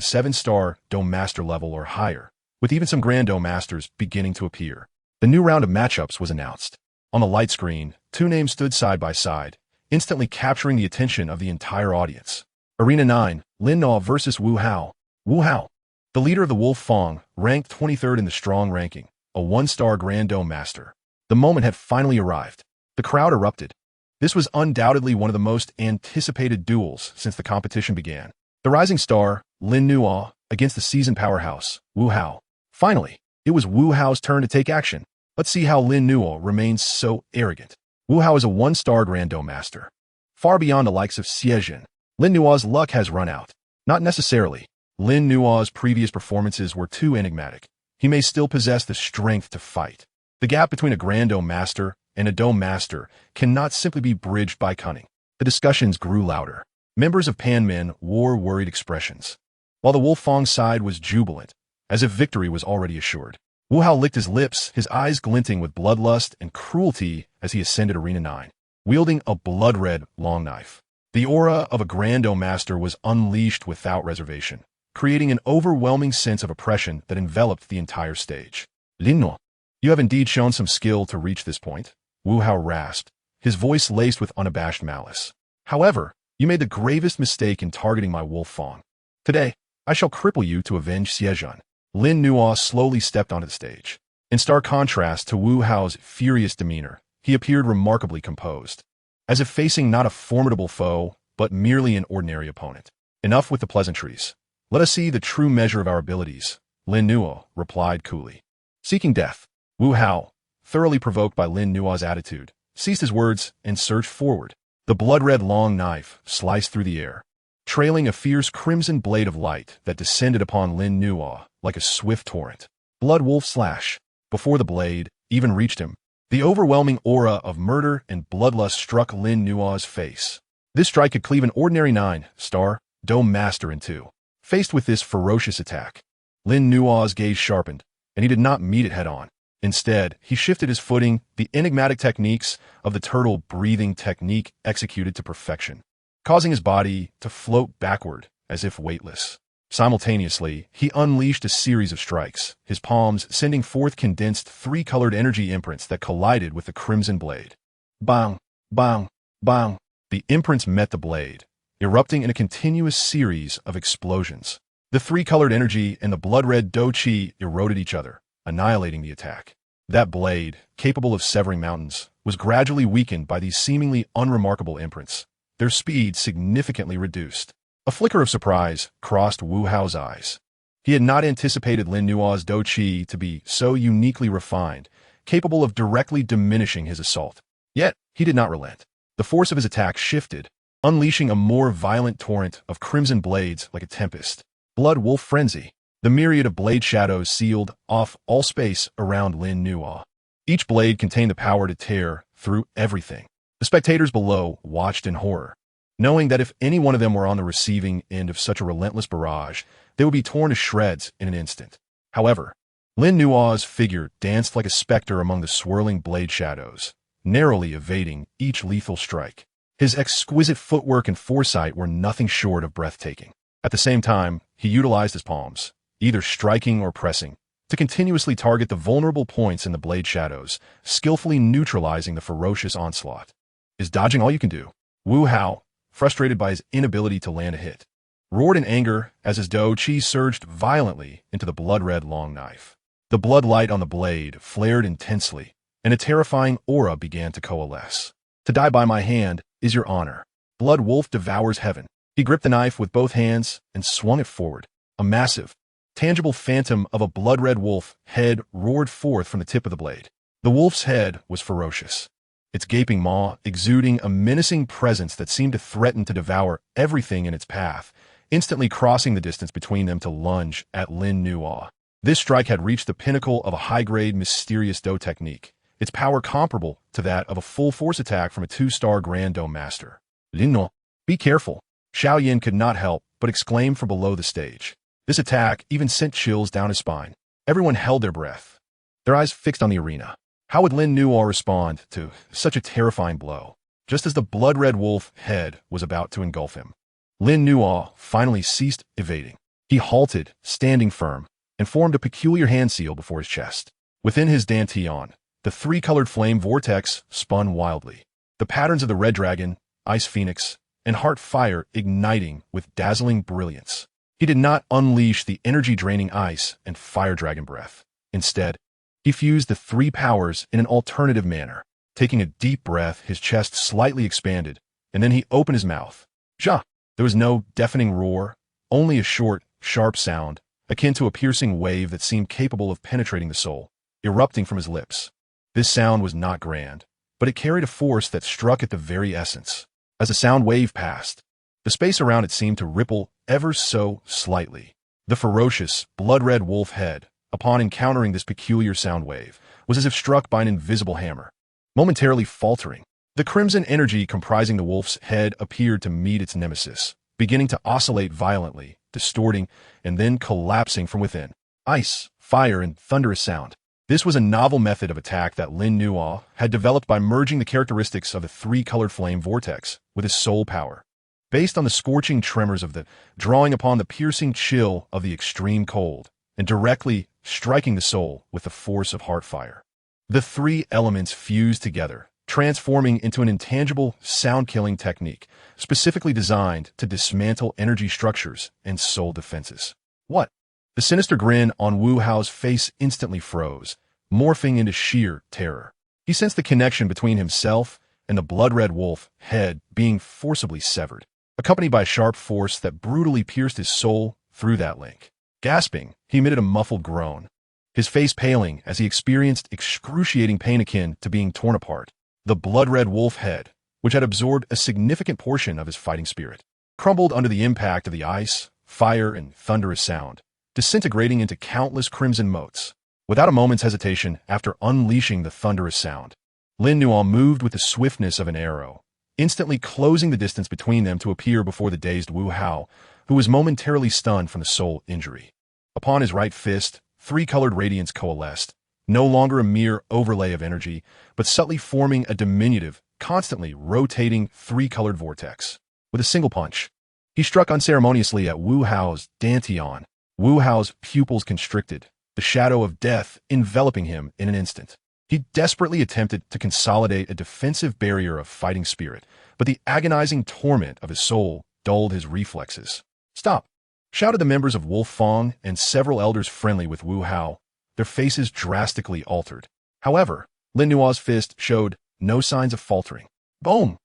7-star Dome Master level or higher, with even some Grand Dome Masters beginning to appear. The new round of matchups was announced. On the light screen, two names stood side by side, instantly capturing the attention of the entire audience. Arena 9, Lin Nuo versus Wu Hao. Wu Hao, the leader of the Wolf Fang, ranked 23rd in the strong ranking, a 1-star Grand Dome Master. The moment had finally arrived. The crowd erupted. This was undoubtedly one of the most anticipated duels since the competition began. The rising star, Lin Nuo, against the seasoned powerhouse, Wu Hao. Finally, it was Wu Hao's turn to take action. Let's see how Lin Nuo remains so arrogant. Wu Hao is a 1-star Grand Dome Master, far beyond the likes of Xiejun. Lin Nuo's luck has run out. Not necessarily. Lin Nuo's previous performances were too enigmatic. He may still possess the strength to fight. The gap between a Grand Dome Master and a Dome Master cannot simply be bridged by cunning. The discussions grew louder. Members of Pan Men wore worried expressions, while the Wolf Fang side was jubilant, as if victory was already assured. Wu Hao licked his lips, his eyes glinting with bloodlust and cruelty as he ascended Arena 9, wielding a blood-red long knife. The aura of a Grand Dome Master was unleashed without reservation, creating an overwhelming sense of oppression that enveloped the entire stage. Lin Nuo, you have indeed shown some skill to reach this point, Wu Hao rasped, his voice laced with unabashed malice. However, you made the gravest mistake in targeting my Wolf Fang. Today, I shall cripple you to avenge Xiejun. Lin Nuo slowly stepped onto the stage. In stark contrast to Wu Hao's furious demeanor, he appeared remarkably composed, as if facing not a formidable foe, but merely an ordinary opponent. Enough with the pleasantries. Let us see the true measure of our abilities, Lin Nuo replied coolly. Seeking death, Wu Hao, thoroughly provoked by Lin Nua's attitude, ceased his words and surged forward. The blood-red long knife sliced through the air, trailing a fierce crimson blade of light that descended upon Lin Nua like a swift torrent. Blood wolf slash. Before the blade even reached him, the overwhelming aura of murder and bloodlust struck Lin Nua's face. This strike could cleave an ordinary 9-star Dome Master in two. Faced with this ferocious attack, Lin Nua's gaze sharpened, and he did not meet it head-on. Instead, he shifted his footing, the enigmatic techniques of the turtle-breathing technique executed to perfection, causing his body to float backward as if weightless. Simultaneously, he unleashed a series of strikes, his palms sending forth condensed three-colored energy imprints that collided with the crimson blade. Bang! Bang! Bang! The imprints met the blade, erupting in a continuous series of explosions. The three-colored energy and the blood-red Dou Qi eroded each other, annihilating the attack. That blade, capable of severing mountains, was gradually weakened by these seemingly unremarkable imprints, their speed significantly reduced. A flicker of surprise crossed Wu Hao's eyes. He had not anticipated Lin Nua's Dou Qi to be so uniquely refined, capable of directly diminishing his assault. Yet, he did not relent. The force of his attack shifted, unleashing a more violent torrent of crimson blades like a tempest. Blood wolf frenzy. The myriad of blade shadows sealed off all space around Lin Nua. Each blade contained the power to tear through everything. The spectators below watched in horror, knowing that if any one of them were on the receiving end of such a relentless barrage, they would be torn to shreds in an instant. However, Lin Nua's figure danced like a specter among the swirling blade shadows, narrowly evading each lethal strike. His exquisite footwork and foresight were nothing short of breathtaking. At the same time, he utilized his palms, either striking or pressing, to continuously target the vulnerable points in the blade shadows, skillfully neutralizing the ferocious onslaught. Is dodging all you can do? Wu Hao, frustrated by his inability to land a hit, roared in anger as his Dou Qi surged violently into the blood-red long knife. The blood light on the blade flared intensely, and a terrifying aura began to coalesce. To die by my hand is your honor. Blood wolf devours heaven. He gripped the knife with both hands and swung it forward. A massive, tangible phantom of a blood-red wolf head roared forth from the tip of the blade. The wolf's head was ferocious, its gaping maw exuding a menacing presence that seemed to threaten to devour everything in its path, instantly crossing the distance between them to lunge at Lin Nua. This strike had reached the pinnacle of a high-grade mysterious Dou technique, its power comparable to that of a full-force attack from a 2-star Grand Dome Master. Lin Nua, be careful. Xiao Yin could not help but exclaim from below the stage. This attack even sent chills down his spine. Everyone held their breath, their eyes fixed on the arena. How would Lin Nua respond to such a terrifying blow? Just as the blood-red wolf head was about to engulf him, Lin Nua finally ceased evading. He halted, standing firm, and formed a peculiar hand seal before his chest. Within his dantian, the three-colored flame vortex spun wildly, the patterns of the red dragon, ice phoenix, and heart fire igniting with dazzling brilliance. He did not unleash the energy-draining ice and fire dragon breath. Instead, he fused the three powers in an alternative manner. Taking a deep breath, his chest slightly expanded, and then he opened his mouth. Ja! There was no deafening roar, only a short, sharp sound, akin to a piercing wave that seemed capable of penetrating the soul, erupting from his lips. This sound was not grand, but it carried a force that struck at the very essence. As the sound wave passed, the space around it seemed to ripple ever so slightly. The ferocious, blood-red wolf head, upon encountering this peculiar sound wave, was as if struck by an invisible hammer. Momentarily faltering, the crimson energy comprising the wolf's head appeared to meet its nemesis, beginning to oscillate violently, distorting, and then collapsing from within. Ice, fire, and thunderous sound. This was a novel method of attack that Lin Nua had developed by merging the characteristics of the three-colored flame vortex with his soul power, based on the scorching tremors of the drawing upon the piercing chill of the extreme cold, and directly striking the soul with the force of heart fire. The three elements fused together, transforming into an intangible, sound-killing technique, specifically designed to dismantle energy structures and soul defenses. What? The sinister grin on Wu Hao's face instantly froze, morphing into sheer terror. He sensed the connection between himself and the blood-red wolf head being forcibly severed, accompanied by a sharp force that brutally pierced his soul through that link. Gasping, he emitted a muffled groan. his face paling as he experienced excruciating pain akin to being torn apart. The blood-red wolf head, which had absorbed a significant portion of his fighting spirit, crumbled under the impact of the ice, fire, and thunderous sound, disintegrating into countless crimson motes. Without a moment's hesitation, after unleashing the thunderous sound, Lin Nuo moved with the swiftness of an arrow, instantly closing the distance between them to appear before the dazed Wu Hao, who was momentarily stunned from the soul injury. Upon his right fist, three-colored radiance coalesced, no longer a mere overlay of energy, but subtly forming a diminutive, constantly rotating three-colored vortex. With a single punch, he struck unceremoniously at Wu Hao's dantian. Wu Hao's pupils constricted, the shadow of death enveloping him in an instant. He desperately attempted to consolidate a defensive barrier of fighting spirit, but the agonizing torment of his soul dulled his reflexes. "Stop!" shouted the members of Wolf Fong and several elders friendly with Wu Hao, their faces drastically altered. However, Lin Nuo's fist showed no signs of faltering. Boom!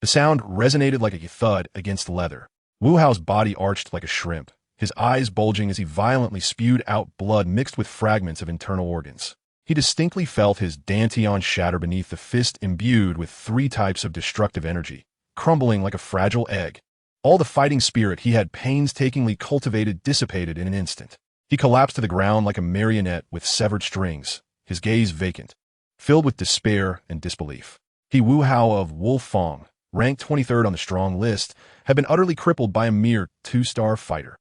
The sound resonated like a thud against leather. Wu Hao's body arched like a shrimp, his eyes bulging as he violently spewed out blood mixed with fragments of internal organs. He distinctly felt his dantian shatter beneath the fist imbued with three types of destructive energy, crumbling like a fragile egg. All the fighting spirit he had painstakingly cultivated dissipated in an instant. He collapsed to the ground like a marionette with severed strings, his gaze vacant, filled with despair and disbelief. He Wu Hao of Wolf Fong, ranked 23rd on the strong list, had been utterly crippled by a mere two-star fighter.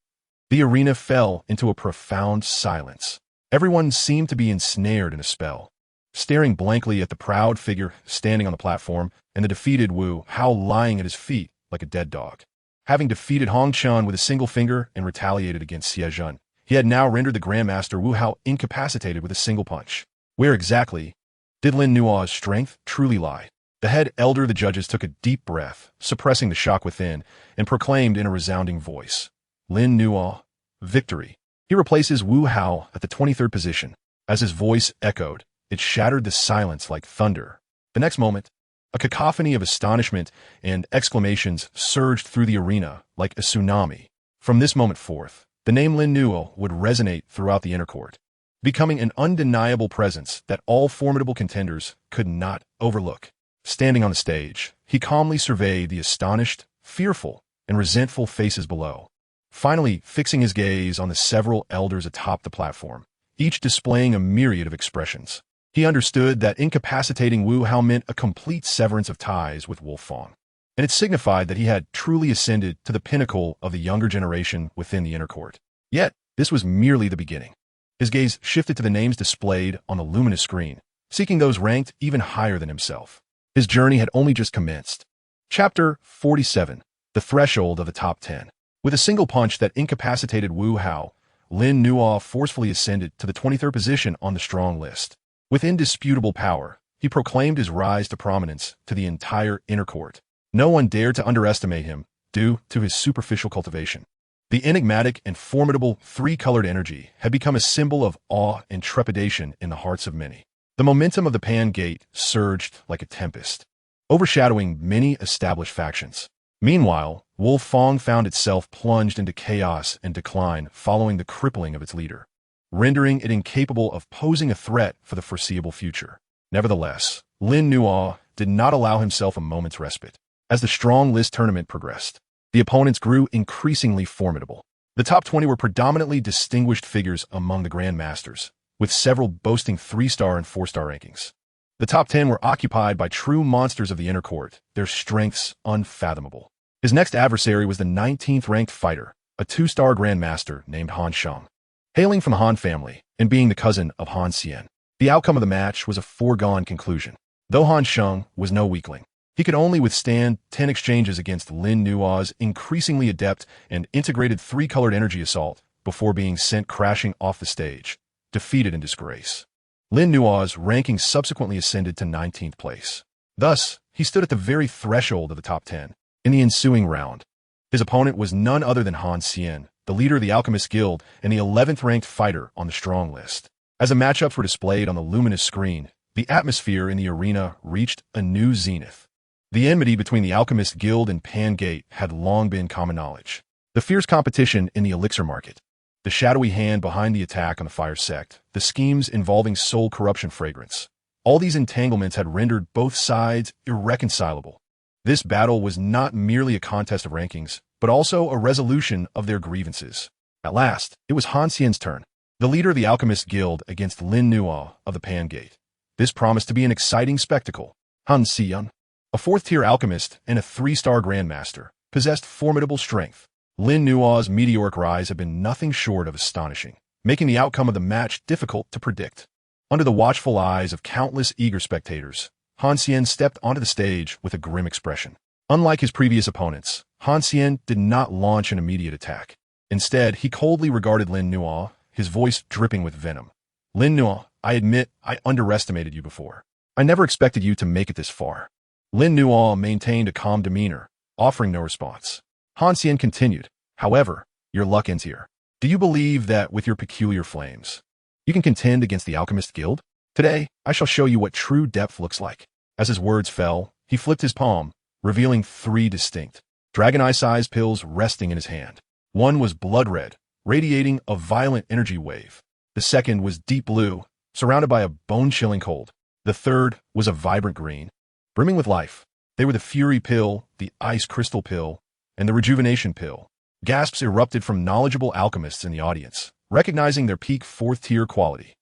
The arena fell into a profound silence. Everyone seemed to be ensnared in a spell, staring blankly at the proud figure standing on the platform and the defeated Wu Hao lying at his feet like a dead dog. Having defeated Hong Chun with a single finger and retaliated against Xie Zhen, he had now rendered the Grandmaster Wu Hao incapacitated with a single punch. Where exactly did Lin Nuo's strength truly lie? The head elder of the judges took a deep breath, suppressing the shock within, and proclaimed in a resounding voice, "Lin Nuo, victory." He replaces Wu Hao at the 23rd position. As his voice echoed, it shattered the silence like thunder. The next moment, a cacophony of astonishment and exclamations surged through the arena like a tsunami. From this moment forth, the name Lin Nuo would resonate throughout the inner court, becoming an undeniable presence that all formidable contenders could not overlook. Standing on the stage, he calmly surveyed the astonished, fearful, and resentful faces below, finally fixing his gaze on the several elders atop the platform, each displaying a myriad of expressions. He understood that incapacitating Wu Hao meant a complete severance of ties with Wolf Fong, and it signified that he had truly ascended to the pinnacle of the younger generation within the inner court. Yet, this was merely the beginning. His gaze shifted to the names displayed on the luminous screen, seeking those ranked even higher than himself. His journey had only just commenced. Chapter 47, The Threshold of the Top 10. With a single punch that incapacitated Wu Hao, Lin Nuo forcefully ascended to the 23rd position on the strong list. With indisputable power, he proclaimed his rise to prominence to the entire inner court. No one dared to underestimate him due to his superficial cultivation. The enigmatic and formidable three-colored energy had become a symbol of awe and trepidation in the hearts of many. The momentum of the Pan Gate surged like a tempest, overshadowing many established factions. Meanwhile, Wolf Fong found itself plunged into chaos and decline following the crippling of its leader, rendering it incapable of posing a threat for the foreseeable future. Nevertheless, Lin Nuo did not allow himself a moment's respite. As the strong list tournament progressed, the opponents grew increasingly formidable. The top 20 were predominantly distinguished figures among the Grandmasters, with several boasting 3-star and 4-star rankings. The top 10 were occupied by true monsters of the inner court, their strengths unfathomable. His next adversary was the 19th-ranked fighter, a 2-star Grandmaster named Han Sheng. Hailing from the Han family and being the cousin of Han Xian, the outcome of the match was a foregone conclusion. Though Han Sheng was no weakling, he could only withstand 10 exchanges against Lin Nuo's increasingly adept and integrated 3-colored energy assault before being sent crashing off the stage, defeated in disgrace. Lin Nuo's ranking subsequently ascended to 19th place. Thus, he stood at the very threshold of the top 10. In the ensuing round, his opponent was none other than Han Xian, the leader of the Alchemist Guild and the 11th-ranked fighter on the strong list. As the matchups were displayed on the luminous screen, the atmosphere in the arena reached a new zenith. The enmity between the Alchemist Guild and Pan Gate had long been common knowledge. The fierce competition in the elixir market, the shadowy hand behind the attack on the fire sect, the schemes involving soul corruption fragrance. All these entanglements had rendered both sides irreconcilable. This battle was not merely a contest of rankings, but also a resolution of their grievances. At last, it was Han Xian's turn, the leader of the Alchemist Guild against Lin Nuo of the Pan Gate. This promised to be an exciting spectacle. Han Xian, a fourth-tier alchemist and a 3-star grandmaster, possessed formidable strength. Lin Nuo's meteoric rise had been nothing short of astonishing, making the outcome of the match difficult to predict. Under the watchful eyes of countless eager spectators, Han Xian stepped onto the stage with a grim expression. Unlike his previous opponents, Han Xian did not launch an immediate attack. Instead, he coldly regarded Lin Nuo, his voice dripping with venom. Lin Nuo, I admit I underestimated you before. I never expected you to make it this far. Lin Nuo maintained a calm demeanor, offering no response. Han Xian continued, however, your luck ends here. Do you believe that with your peculiar flames, you can contend against the Alchemist Guild? Today, I shall show you what true depth looks like. As his words fell, he flipped his palm, revealing 3 distinct, dragon eye-sized pills resting in his hand. One was blood red, radiating a violent energy wave. The second was deep blue, surrounded by a bone-chilling cold. The third was a vibrant green, brimming with life. They were the Fury Pill, the Ice Crystal Pill, and the Rejuvenation Pill. Gasps erupted from knowledgeable alchemists in the audience, recognizing their peak 4th-tier quality.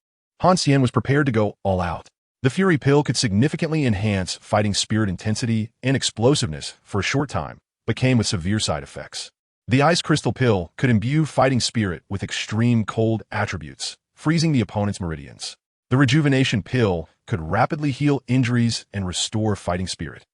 Han Xian was prepared to go all out. The Fury Pill could significantly enhance fighting spirit intensity and explosiveness for a short time, but came with severe side effects. The Ice Crystal Pill could imbue fighting spirit with extreme cold attributes, freezing the opponent's meridians. The Rejuvenation Pill could rapidly heal injuries and restore fighting spirit.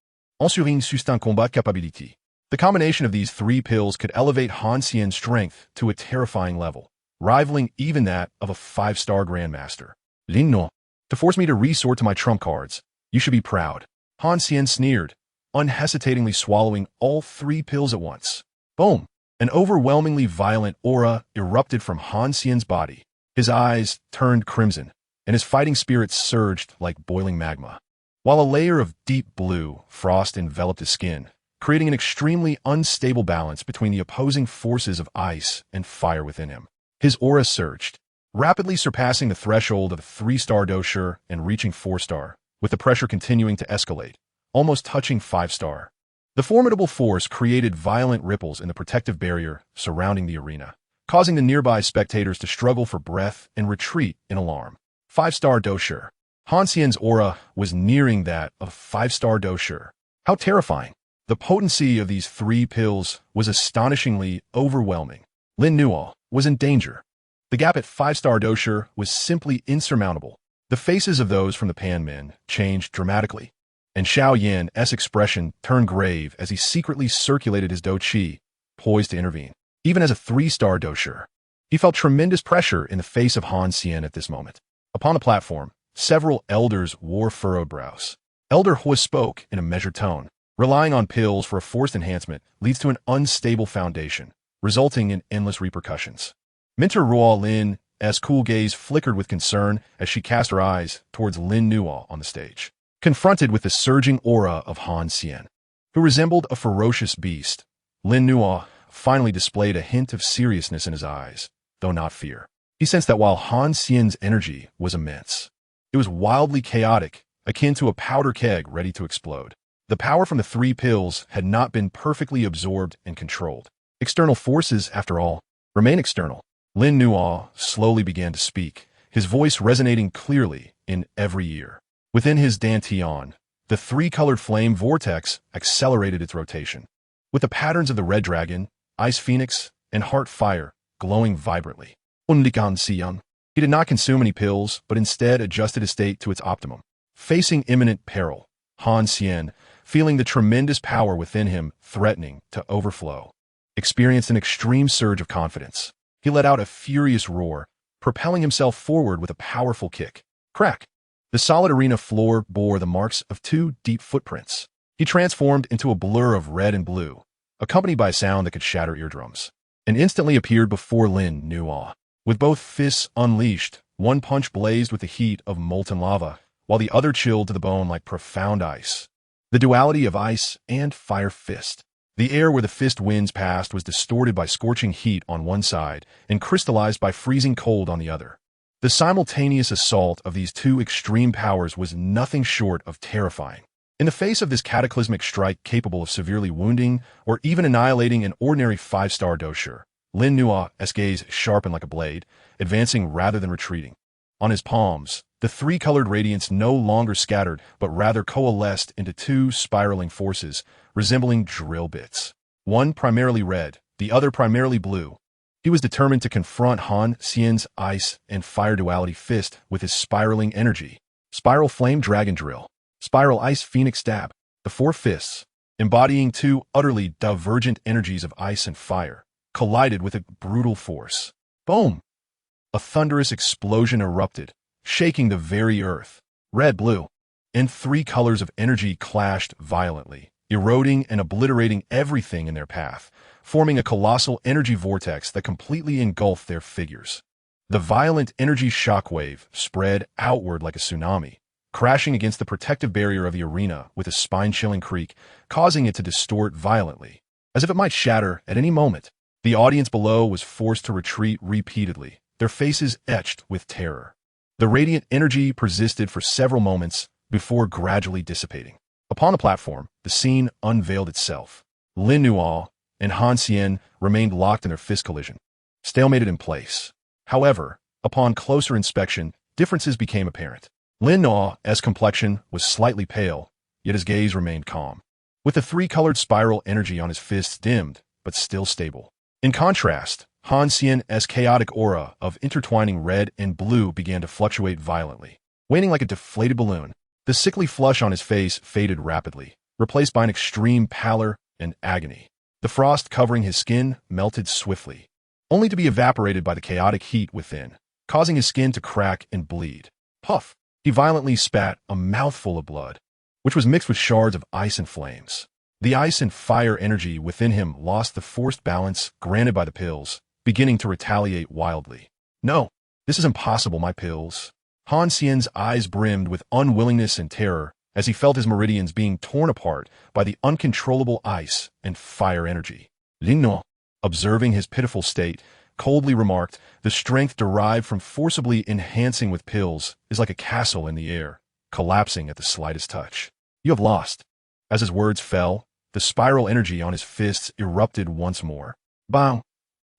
Ensuring sustain combat capability. The combination of these 3 pills could elevate Han Xian's strength to a terrifying level, rivaling even that of a 5-star grandmaster. Lin Nuo, to force me to resort to my trump cards, you should be proud. Han Xian sneered, unhesitatingly swallowing all 3 pills at once. Boom! An overwhelmingly violent aura erupted from Han Xian's body. His eyes turned crimson, and his fighting spirits surged like boiling magma. While a layer of deep blue frost enveloped his skin, creating an extremely unstable balance between the opposing forces of ice and fire within him. His aura surged, rapidly surpassing the threshold of 3-star Dou Qi and reaching 4-star, with the pressure continuing to escalate, almost touching 5-star. The formidable force created violent ripples in the protective barrier surrounding the arena, causing the nearby spectators to struggle for breath and retreat in alarm. 5-star Dou Qi. Han Xian's aura was nearing that of 5-star Dou Qi. How terrifying! The potency of these 3 pills was astonishingly overwhelming. Lin Nuo was in danger. The gap at 5-star Dou Qi was simply insurmountable. The faces of those from the Pan men changed dramatically, and Xiao Yan's expression turned grave as he secretly circulated his Dou Qi, poised to intervene. Even as a 3-star Dou Qi, he felt tremendous pressure in the face of Han Xian at this moment. Upon the platform, several elders wore furrowed brows. Elder Hui spoke in a measured tone. Relying on pills for a forced enhancement leads to an unstable foundation, resulting in endless repercussions. Mentor Ruo Lin's cool gaze flickered with concern as she cast her eyes towards Lin Nuo on the stage. Confronted with the surging aura of Han Xian, who resembled a ferocious beast, Lin Nuo finally displayed a hint of seriousness in his eyes, though not fear. He sensed that while Han Xian's energy was immense, it was wildly chaotic, akin to a powder keg ready to explode. The power from the 3 pills had not been perfectly absorbed and controlled. External forces, after all, remain external. Lin Nuo slowly began to speak, his voice resonating clearly in every ear. Within his dantian, the 3-colored flame vortex accelerated its rotation, with the patterns of the red dragon, ice phoenix, and heart fire glowing vibrantly. He did not consume any pills, but instead adjusted his state to its optimum. Facing imminent peril, Han Xian, feeling the tremendous power within him threatening to overflow, experienced an extreme surge of confidence. He let out a furious roar, propelling himself forward with a powerful kick. Crack! The solid arena floor bore the marks of 2 deep footprints. He transformed into a blur of red and blue, accompanied by a sound that could shatter eardrums, and instantly appeared before Lin Nuo. With both fists unleashed, one punch blazed with the heat of molten lava, while the other chilled to the bone like profound ice. The duality of ice and fire fist. The air where the fist winds passed was distorted by scorching heat on one side and crystallized by freezing cold on the other. The simultaneous assault of these two extreme powers was nothing short of terrifying. In the face of this cataclysmic strike capable of severely wounding or even annihilating an ordinary 5-star Dou Qi, Lin Nua's gaze sharpened like a blade, advancing rather than retreating. On his palms, the three-colored radiance no longer scattered but rather coalesced into two spiraling forces, resembling drill bits. One primarily red, the other primarily blue. He was determined to confront Han Xian's ice and fire duality fist with his spiraling energy. Spiral Flame Dragon Drill. Spiral Ice Phoenix Stab. The four fists, embodying two utterly divergent energies of ice and fire, collided with a brutal force. Boom! A thunderous explosion erupted, shaking the very earth. Red, blue, and three colors of energy clashed violently, eroding and obliterating everything in their path, forming a colossal energy vortex that completely engulfed their figures. The violent energy shockwave spread outward like a tsunami, crashing against the protective barrier of the arena with a spine-chilling creak, causing it to distort violently, as if it might shatter at any moment. The audience below was forced to retreat repeatedly, their faces etched with terror. The radiant energy persisted for several moments before gradually dissipating. Upon the platform, the scene unveiled itself. Lin Nua and Han Xian remained locked in their fist collision, stalemated in place. However, upon closer inspection, differences became apparent. Lin Nua's complexion was slightly pale, yet his gaze remained calm, with the three-colored spiral energy on his fists dimmed, but still stable. In contrast, Han Xian's chaotic aura of intertwining red and blue began to fluctuate violently, waning like a deflated balloon. The sickly flush on his face faded rapidly, replaced by an extreme pallor and agony. The frost covering his skin melted swiftly, only to be evaporated by the chaotic heat within, causing his skin to crack and bleed. Puff! He violently spat a mouthful of blood, which was mixed with shards of ice and flames. The ice and fire energy within him lost the forced balance granted by the pills, beginning to retaliate wildly. No, this is impossible, my pills. Han Xian's eyes brimmed with unwillingness and terror as he felt his meridians being torn apart by the uncontrollable ice and fire energy. Lin Nua, observing his pitiful state, coldly remarked, "The strength derived from forcibly enhancing with pills is like a castle in the air, collapsing at the slightest touch. You have lost." As his words fell, the spiral energy on his fists erupted once more. Bang!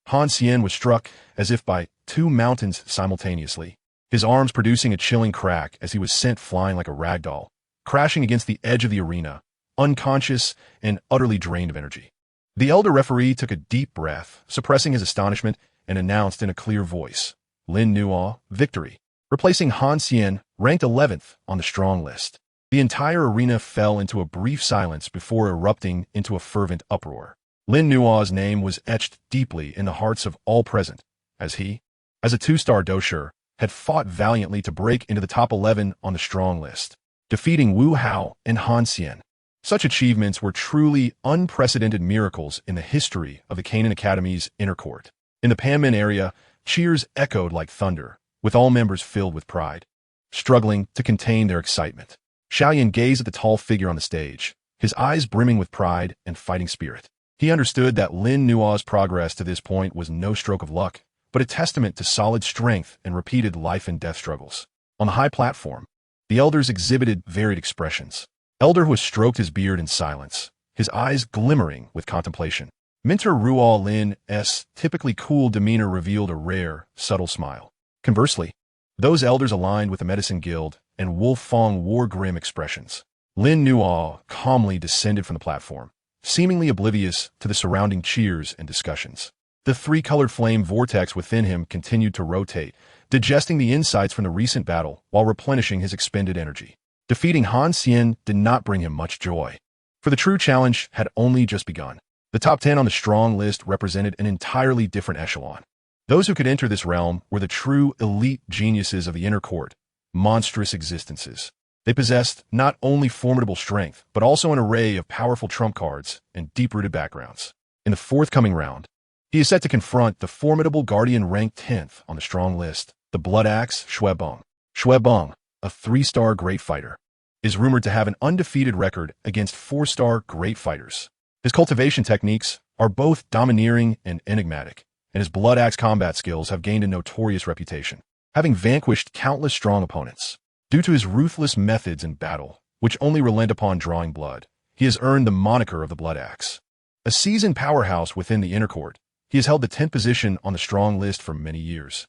Han Xian was struck as if by two mountains simultaneously, his arms producing a chilling crack as he was sent flying like a ragdoll, crashing against the edge of the arena, unconscious and utterly drained of energy. The elder referee took a deep breath, suppressing his astonishment, and announced in a clear voice, "Lin Nua, victory," replacing Han Xian, ranked 11th on the strong list. The entire arena fell into a brief silence before erupting into a fervent uproar. Lin Nua's name was etched deeply in the hearts of all present, as he, as a 2-star Dou Qi, had fought valiantly to break into the top 11 on the strong list, defeating Wu Hao and Han Xian. Such achievements were truly unprecedented miracles in the history of the Canaan Academy's inner court. In the Panmin area, cheers echoed like thunder, with all members filled with pride, struggling to contain their excitement. Xiaoyan gazed at the tall figure on the stage, his eyes brimming with pride and fighting spirit. He understood that Lin Nua's progress to this point was no stroke of luck, but a testament to solid strength and repeated life and death struggles. On the high platform, the elders exhibited varied expressions. Elder Hu stroked his beard in silence, his eyes glimmering with contemplation. Minter Ruo Lin's typically cool demeanor revealed a rare, subtle smile. Conversely, those elders aligned with the Medicine Guild and Wolf Fong wore grim expressions. Lin Nuo calmly descended from the platform, seemingly oblivious to the surrounding cheers and discussions. The three-colored flame vortex within him continued to rotate, digesting the insights from the recent battle while replenishing his expended energy. Defeating Han Xian did not bring him much joy, for the true challenge had only just begun. The top 10 on the strong list represented an entirely different echelon. Those who could enter this realm were the true elite geniuses of the inner court, monstrous existences. They possessed not only formidable strength, but also an array of powerful trump cards and deep-rooted backgrounds. In the forthcoming round, he is set to confront the formidable guardian ranked 10th on the strong list, the Blood Axe Xuebeng. Xuebeng, a 3-star great fighter, is rumored to have an undefeated record against 4-star great fighters. His cultivation techniques are both domineering and enigmatic, and his blood axe combat skills have gained a notorious reputation, having vanquished countless strong opponents. Due to his ruthless methods in battle, which only relent upon drawing blood, he has earned the moniker of the Blood Axe. A seasoned powerhouse within the inner court, he has held the 10th position on the strong list for many years,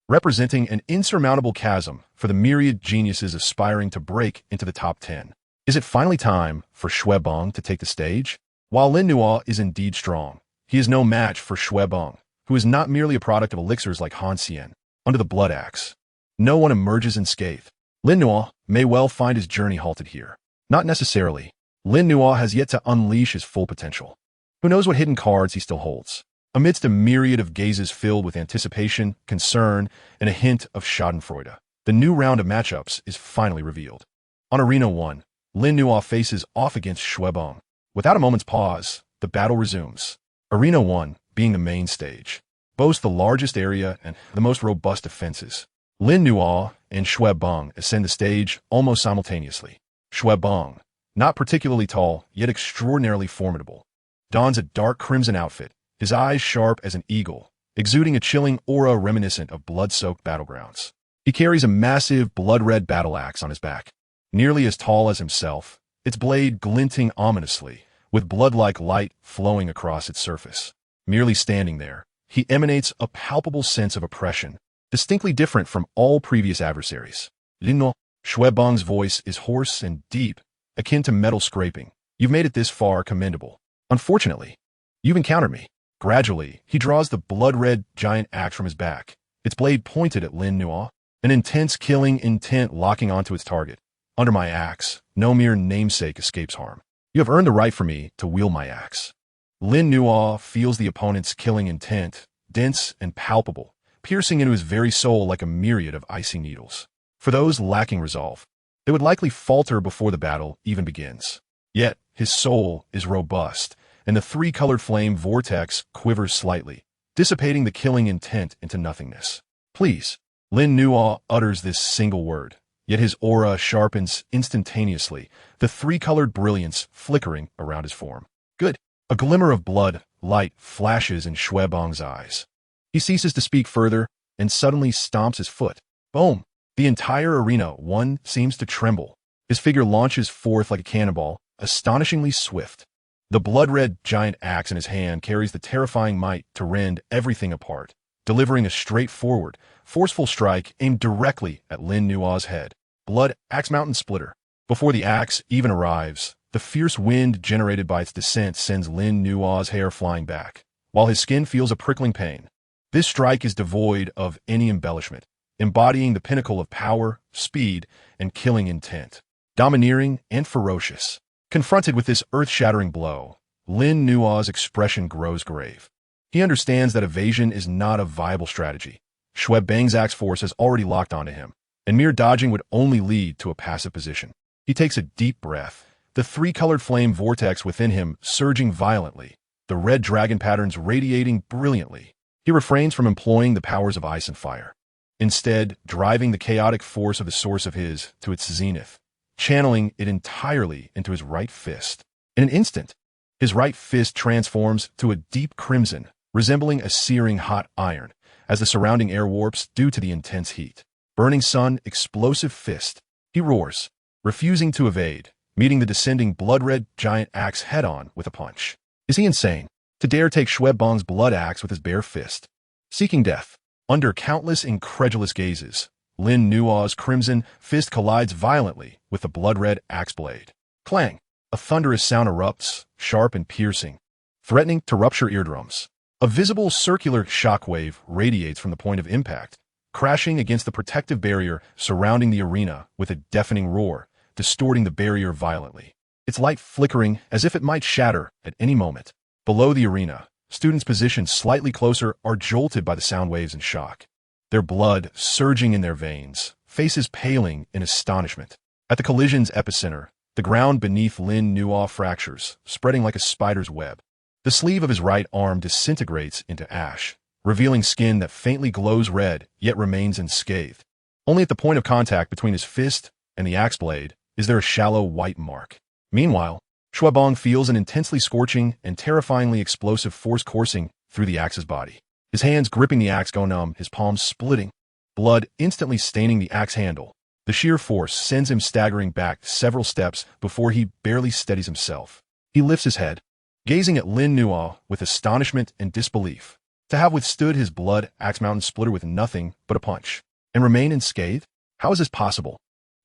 representing an insurmountable chasm for the myriad geniuses aspiring to break into the top 10. Is it finally time for Shui Bong to take the stage? While Lin Nuo is indeed strong, he is no match for Shui Bong, who is not merely a product of elixirs like Han Xian. Under the Blood Axe, no one emerges unscathed. Lin Nuo may well find his journey halted here. Not necessarily. Lin Nuo has yet to unleash his full potential. Who knows what hidden cards he still holds? Amidst a myriad of gazes filled with anticipation, concern, and a hint of schadenfreude, the new round of matchups is finally revealed. On Arena 1, Lin Nuo faces off against Shui Bong. Without a moment's pause, the battle resumes. Arena 1, being the main stage, boasts the largest area and the most robust defenses. Lin Nuo and Shui Bong ascend the stage almost simultaneously. Shui Bong, not particularly tall, yet extraordinarily formidable, dons a dark crimson outfit, his eyes sharp as an eagle, exuding a chilling aura reminiscent of blood-soaked battlegrounds. He carries a massive blood-red battle axe on his back, nearly as tall as himself, its blade glinting ominously, with blood-like light flowing across its surface. Merely standing there, he emanates a palpable sense of oppression, distinctly different from all previous adversaries. Lin Nuo, Shui Bong's voice is hoarse and deep, akin to metal scraping. You've made it this far, commendable. Unfortunately, you've encountered me. Gradually, he draws the blood-red giant axe from his back, its blade pointed at Lin Nuo, an intense killing intent locking onto its target. Under my axe, no mere namesake escapes harm. You have earned the right for me to wield my axe. Lin Nuo feels the opponent's killing intent, dense and palpable, piercing into his very soul like a myriad of icy needles. For those lacking resolve, they would likely falter before the battle even begins. Yet, his soul is robust, and the three-colored flame vortex quivers slightly, dissipating the killing intent into nothingness. Please. Lin Nuo utters this single word, yet his aura sharpens instantaneously, the three-colored brilliance flickering around his form. Good. A glimmer of blood, light flashes in Shui Bong's eyes. He ceases to speak further and suddenly stomps his foot. Boom! The entire Arena 1 seems to tremble. His figure launches forth like a cannonball, astonishingly swift. The blood-red giant axe in his hand carries the terrifying might to rend everything apart, delivering a straightforward, forceful strike aimed directly at Lin Nuo's head. Blood Axe Mountain Splitter. Before the axe even arrives, the fierce wind generated by its descent sends Lin Nuo's hair flying back, while his skin feels a prickling pain. This strike is devoid of any embellishment, embodying the pinnacle of power, speed, and killing intent. Domineering and ferocious. Confronted with this earth-shattering blow, Lin Nuo's expression grows grave. He understands that evasion is not a viable strategy. Shui Bong's axe force has already locked onto him, and mere dodging would only lead to a passive position. He takes a deep breath, the three-colored flame vortex within him surging violently, the red dragon patterns radiating brilliantly. He refrains from employing the powers of ice and fire, instead driving the chaotic force of the source of his to its zenith, channeling it entirely into his right fist. In an instant, his right fist transforms to a deep crimson, resembling a searing hot iron, as the surrounding air warps due to the intense heat. Burning sun, explosive fist. He roars, refusing to evade, meeting the descending blood-red giant axe head-on with a punch. Is he insane to dare take Shui Bong's blood axe with his bare fist? Seeking death. Under countless incredulous gazes, Lin Nuo's crimson fist collides violently with the blood-red axe blade. Clang! A thunderous sound erupts, sharp and piercing, threatening to rupture eardrums. A visible circular shockwave radiates from the point of impact, crashing against the protective barrier surrounding the arena with a deafening roar, distorting the barrier violently. Its light flickering as if it might shatter at any moment. Below the arena, students positioned slightly closer are jolted by the sound waves in shock, their blood surging in their veins, faces paling in astonishment. At the collision's epicenter, the ground beneath Lin Nuo fractures, spreading like a spider's web. The sleeve of his right arm disintegrates into ash, revealing skin that faintly glows red yet remains unscathed. Only at the point of contact between his fist and the axe blade is there a shallow white mark. Meanwhile, Shuebong feels an intensely scorching and terrifyingly explosive force coursing through the axe's body. His hands gripping the axe go numb, his palms splitting, blood instantly staining the axe handle. The sheer force sends him staggering back several steps before he barely steadies himself. He lifts his head, gazing at Lin Nuo with astonishment and disbelief. To have withstood his blood axe mountain splitter with nothing but a punch, and remain unscathed? How is this possible?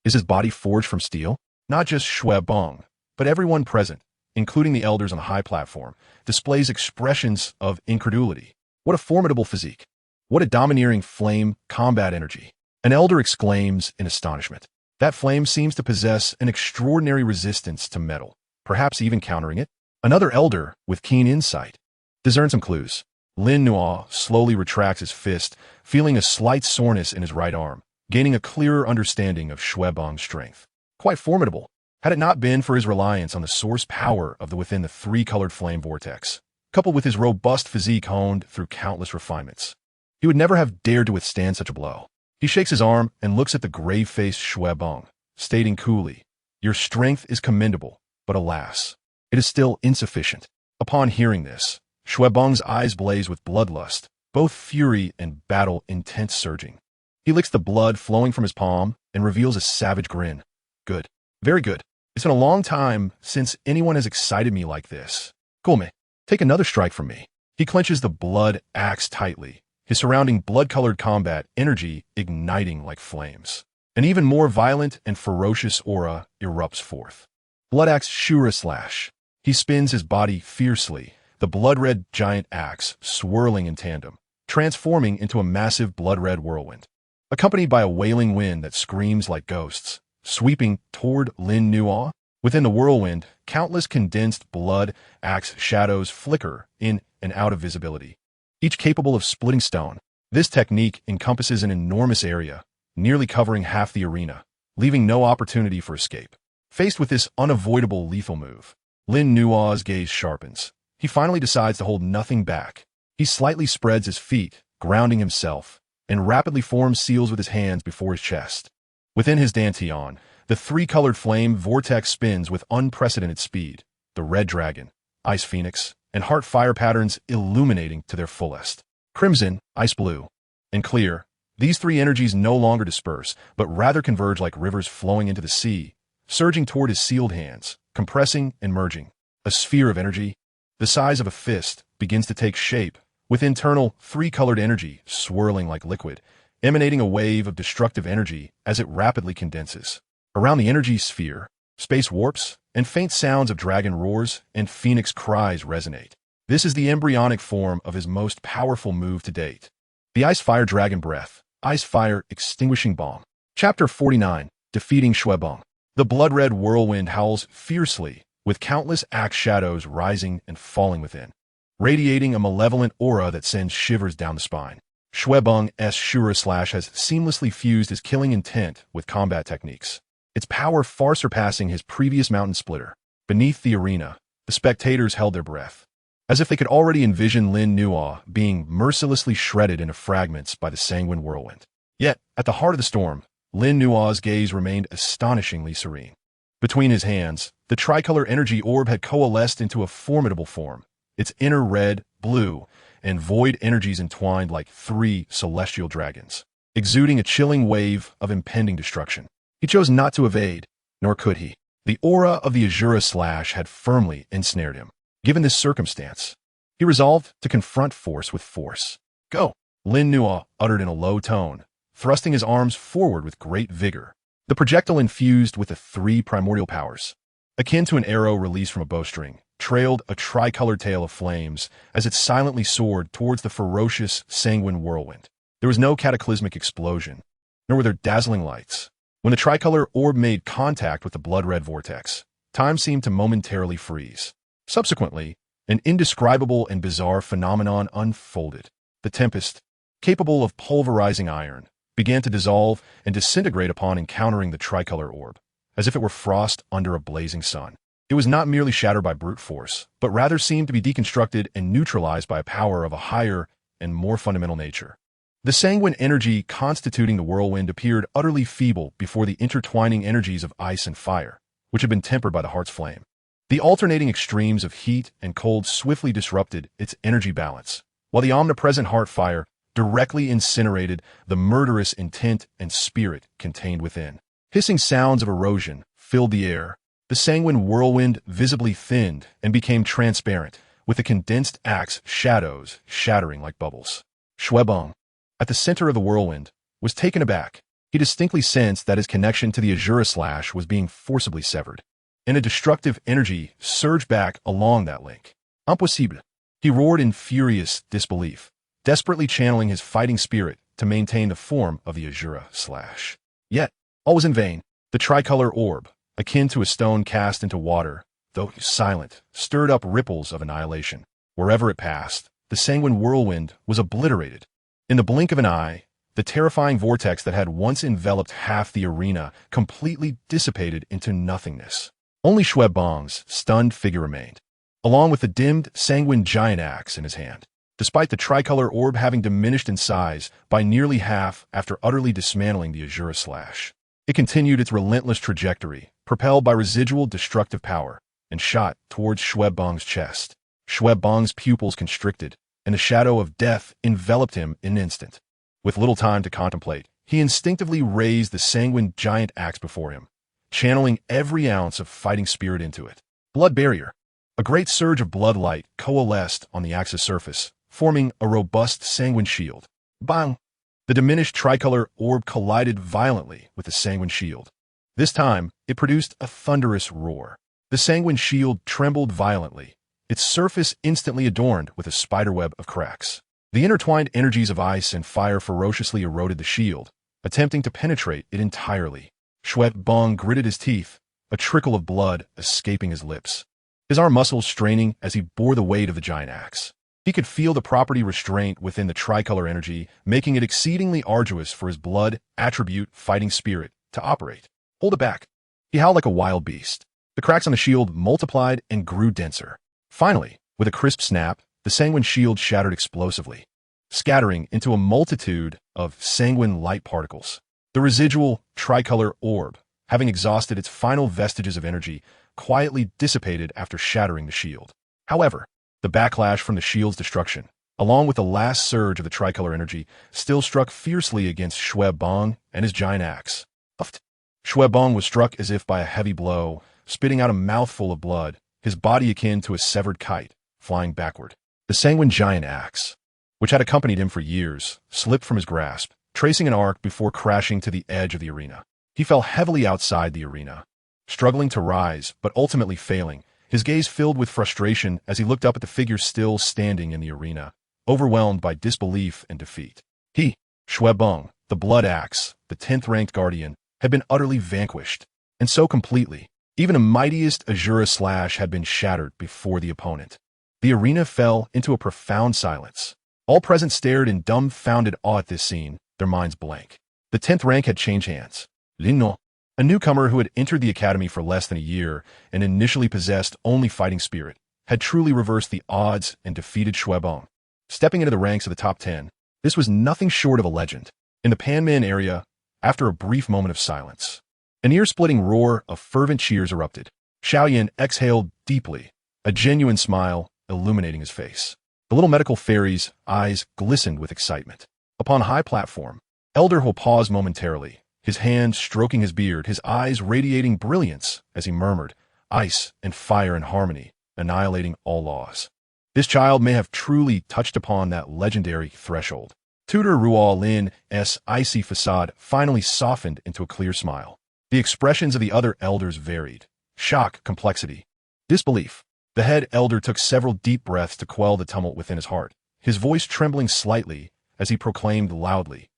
Is his body forged from steel? Not just Shuebong, but everyone present, including the elders on the high platform, displays expressions of incredulity. What a formidable physique! What a domineering flame combat energy! An elder exclaims in astonishment. That flame seems to possess an extraordinary resistance to metal, perhaps even countering it. Another elder, with keen insight, discerns some clues. Lin Nuo slowly retracts his fist, feeling a slight soreness in his right arm, gaining a clearer understanding of Shuebong's strength. Quite formidable, had it not been for his reliance on the source power of within the three-colored flame vortex, coupled with his robust physique honed through countless refinements. He would never have dared to withstand such a blow. He shakes his arm and looks at the grave-faced Shuebong, stating coolly, "Your strength is commendable, but alas, it is still insufficient." Upon hearing this, Shuebong's eyes blaze with bloodlust, both fury and battle intent surging. He licks the blood flowing from his palm and reveals a savage grin. "Good. Very good. It's been a long time since anyone has excited me like this. Gome, take another strike from me." He clenches the blood axe tightly, his surrounding blood-colored combat energy igniting like flames. An even more violent and ferocious aura erupts forth. Blood axe Shura slash. He spins his body fiercely, the blood-red giant axe swirling in tandem, transforming into a massive blood-red whirlwind, accompanied by a wailing wind that screams like ghosts, sweeping toward Lin Nuo. Within the whirlwind, countless condensed blood axe shadows flicker in and out of visibility, each capable of splitting stone. This technique encompasses an enormous area, nearly covering half the arena, leaving no opportunity for escape. Faced with this unavoidable lethal move, Lin Nuo's gaze sharpens. He finally decides to hold nothing back. He slightly spreads his feet, grounding himself, and rapidly forms seals with his hands before his chest. Within his dantian, the three-colored flame vortex spins with unprecedented speed, the red dragon, ice phoenix, and heart fire patterns illuminating to their fullest. Crimson, ice blue, and clear, these three energies no longer disperse, but rather converge like rivers flowing into the sea, surging toward his sealed hands, compressing and merging. A sphere of energy, the size of a fist, begins to take shape, with internal three-colored energy swirling like liquid, emanating a wave of destructive energy as it rapidly condenses. Around the energy sphere, space warps, and faint sounds of dragon roars and phoenix cries resonate. This is the embryonic form of his most powerful move to date. The Ice Fire Dragon Breath, Ice Fire Extinguishing Bomb. Chapter 49, Defeating Shuebong. The blood-red whirlwind howls fiercely, with countless axe shadows rising and falling within, radiating a malevolent aura that sends shivers down the spine. Shuebong's Shura slash has seamlessly fused his killing intent with combat techniques, its power far surpassing his previous mountain splitter. Beneath the arena, the spectators held their breath, as if they could already envision Lin Nuo being mercilessly shredded into fragments by the sanguine whirlwind. Yet, at the heart of the storm, Lin Nuo's gaze remained astonishingly serene. Between his hands, the tricolor energy orb had coalesced into a formidable form, its inner red, blue, and void energies entwined like three celestial dragons, exuding a chilling wave of impending destruction. He chose not to evade, nor could he. The aura of the Azura slash had firmly ensnared him. Given this circumstance, he resolved to confront force with force. "Go," Lin Nuo uttered in a low tone, thrusting his arms forward with great vigor. The projectile infused with the three primordial powers, akin to an arrow released from a bowstring, trailed a tricolored tail of flames as it silently soared towards the ferocious, sanguine whirlwind. There was no cataclysmic explosion, nor were there dazzling lights. When the tricolor orb made contact with the blood-red vortex, time seemed to momentarily freeze. Subsequently, an indescribable and bizarre phenomenon unfolded. The tempest, capable of pulverizing iron, began to dissolve and disintegrate upon encountering the tricolor orb, as if it were frost under a blazing sun. It was not merely shattered by brute force, but rather seemed to be deconstructed and neutralized by a power of a higher and more fundamental nature. The sanguine energy constituting the whirlwind appeared utterly feeble before the intertwining energies of ice and fire, which had been tempered by the heart's flame. The alternating extremes of heat and cold swiftly disrupted its energy balance, while the omnipresent heart fire directly incinerated the murderous intent and spirit contained within. Hissing sounds of erosion filled the air. The sanguine whirlwind visibly thinned and became transparent, with the condensed axe shadows shattering like bubbles. Xuebong, at the center of the whirlwind, was taken aback. He distinctly sensed that his connection to the Azura slash was being forcibly severed, and a destructive energy surged back along that link. Impossible! He roared in furious disbelief, desperately channeling his fighting spirit to maintain the form of the Azura slash. Yet, all was in vain. The tricolor orb, akin to a stone cast into water, though silent, stirred up ripples of annihilation. Wherever it passed, the sanguine whirlwind was obliterated. In the blink of an eye, the terrifying vortex that had once enveloped half the arena completely dissipated into nothingness. Only Xuebong's stunned figure remained, along with the dimmed, sanguine giant axe in his hand. Despite the tricolor orb having diminished in size by nearly half after utterly dismantling the Azura slash, it continued its relentless trajectory, propelled by residual destructive power, and shot towards Xuebong's chest. Xuebong's pupils constricted, and the shadow of death enveloped him in an instant. With little time to contemplate, he instinctively raised the sanguine giant axe before him, channeling every ounce of fighting spirit into it. Blood barrier. A great surge of blood light coalesced on the axe's surface, forming a robust sanguine shield. Bang! The diminished tricolor orb collided violently with the sanguine shield. This time, it produced a thunderous roar. The sanguine shield trembled violently, its surface instantly adorned with a spiderweb of cracks. The intertwined energies of ice and fire ferociously eroded the shield, attempting to penetrate it entirely. Xuebong gritted his teeth, a trickle of blood escaping his lips, his arm muscles straining as he bore the weight of the giant axe. He could feel the property restraint within the tricolor energy, making it exceedingly arduous for his blood attribute fighting spirit to operate. Hold it back. He howled like a wild beast. The cracks on the shield multiplied and grew denser. Finally, with a crisp snap, the sanguine shield shattered explosively, scattering into a multitude of sanguine light particles. The residual tricolor orb, having exhausted its final vestiges of energy, quietly dissipated after shattering the shield. However, the backlash from the shield's destruction, along with the last surge of the tricolor energy, still struck fiercely against Xuebong and his giant axe. Xuebong was struck as if by a heavy blow, spitting out a mouthful of blood, his body akin to a severed kite, flying backward. The sanguine giant axe, which had accompanied him for years, slipped from his grasp, tracing an arc before crashing to the edge of the arena. He fell heavily outside the arena, struggling to rise, but ultimately failing, his gaze filled with frustration as he looked up at the figure still standing in the arena, overwhelmed by disbelief and defeat. He, Xuebong, the blood axe, the 10th-ranked guardian, had been utterly vanquished, and so completely. Even the mightiest Azura slash had been shattered before the opponent. The arena fell into a profound silence. All present stared in dumbfounded awe at this scene, their minds blank. The 10th rank had changed hands. Linno, a newcomer who had entered the academy for less than a year and initially possessed only fighting spirit, had truly reversed the odds and defeated Xuebong. Stepping into the ranks of the top 10, this was nothing short of a legend. In the Panmin area, after a brief moment of silence, an ear-splitting roar of fervent cheers erupted. Xiaoyan exhaled deeply, a genuine smile illuminating his face. The little medical fairy's eyes glistened with excitement. Upon a high platform, Elder Ho paused momentarily, his hand stroking his beard, his eyes radiating brilliance as he murmured, "Ice and fire in harmony, annihilating all laws." This child may have truly touched upon that legendary threshold. Tutor Ruo Lin's icy facade finally softened into a clear smile. The expressions of the other elders varied. Shock, complexity, disbelief. The head elder took several deep breaths to quell the tumult within his heart, his voice trembling slightly as he proclaimed loudly,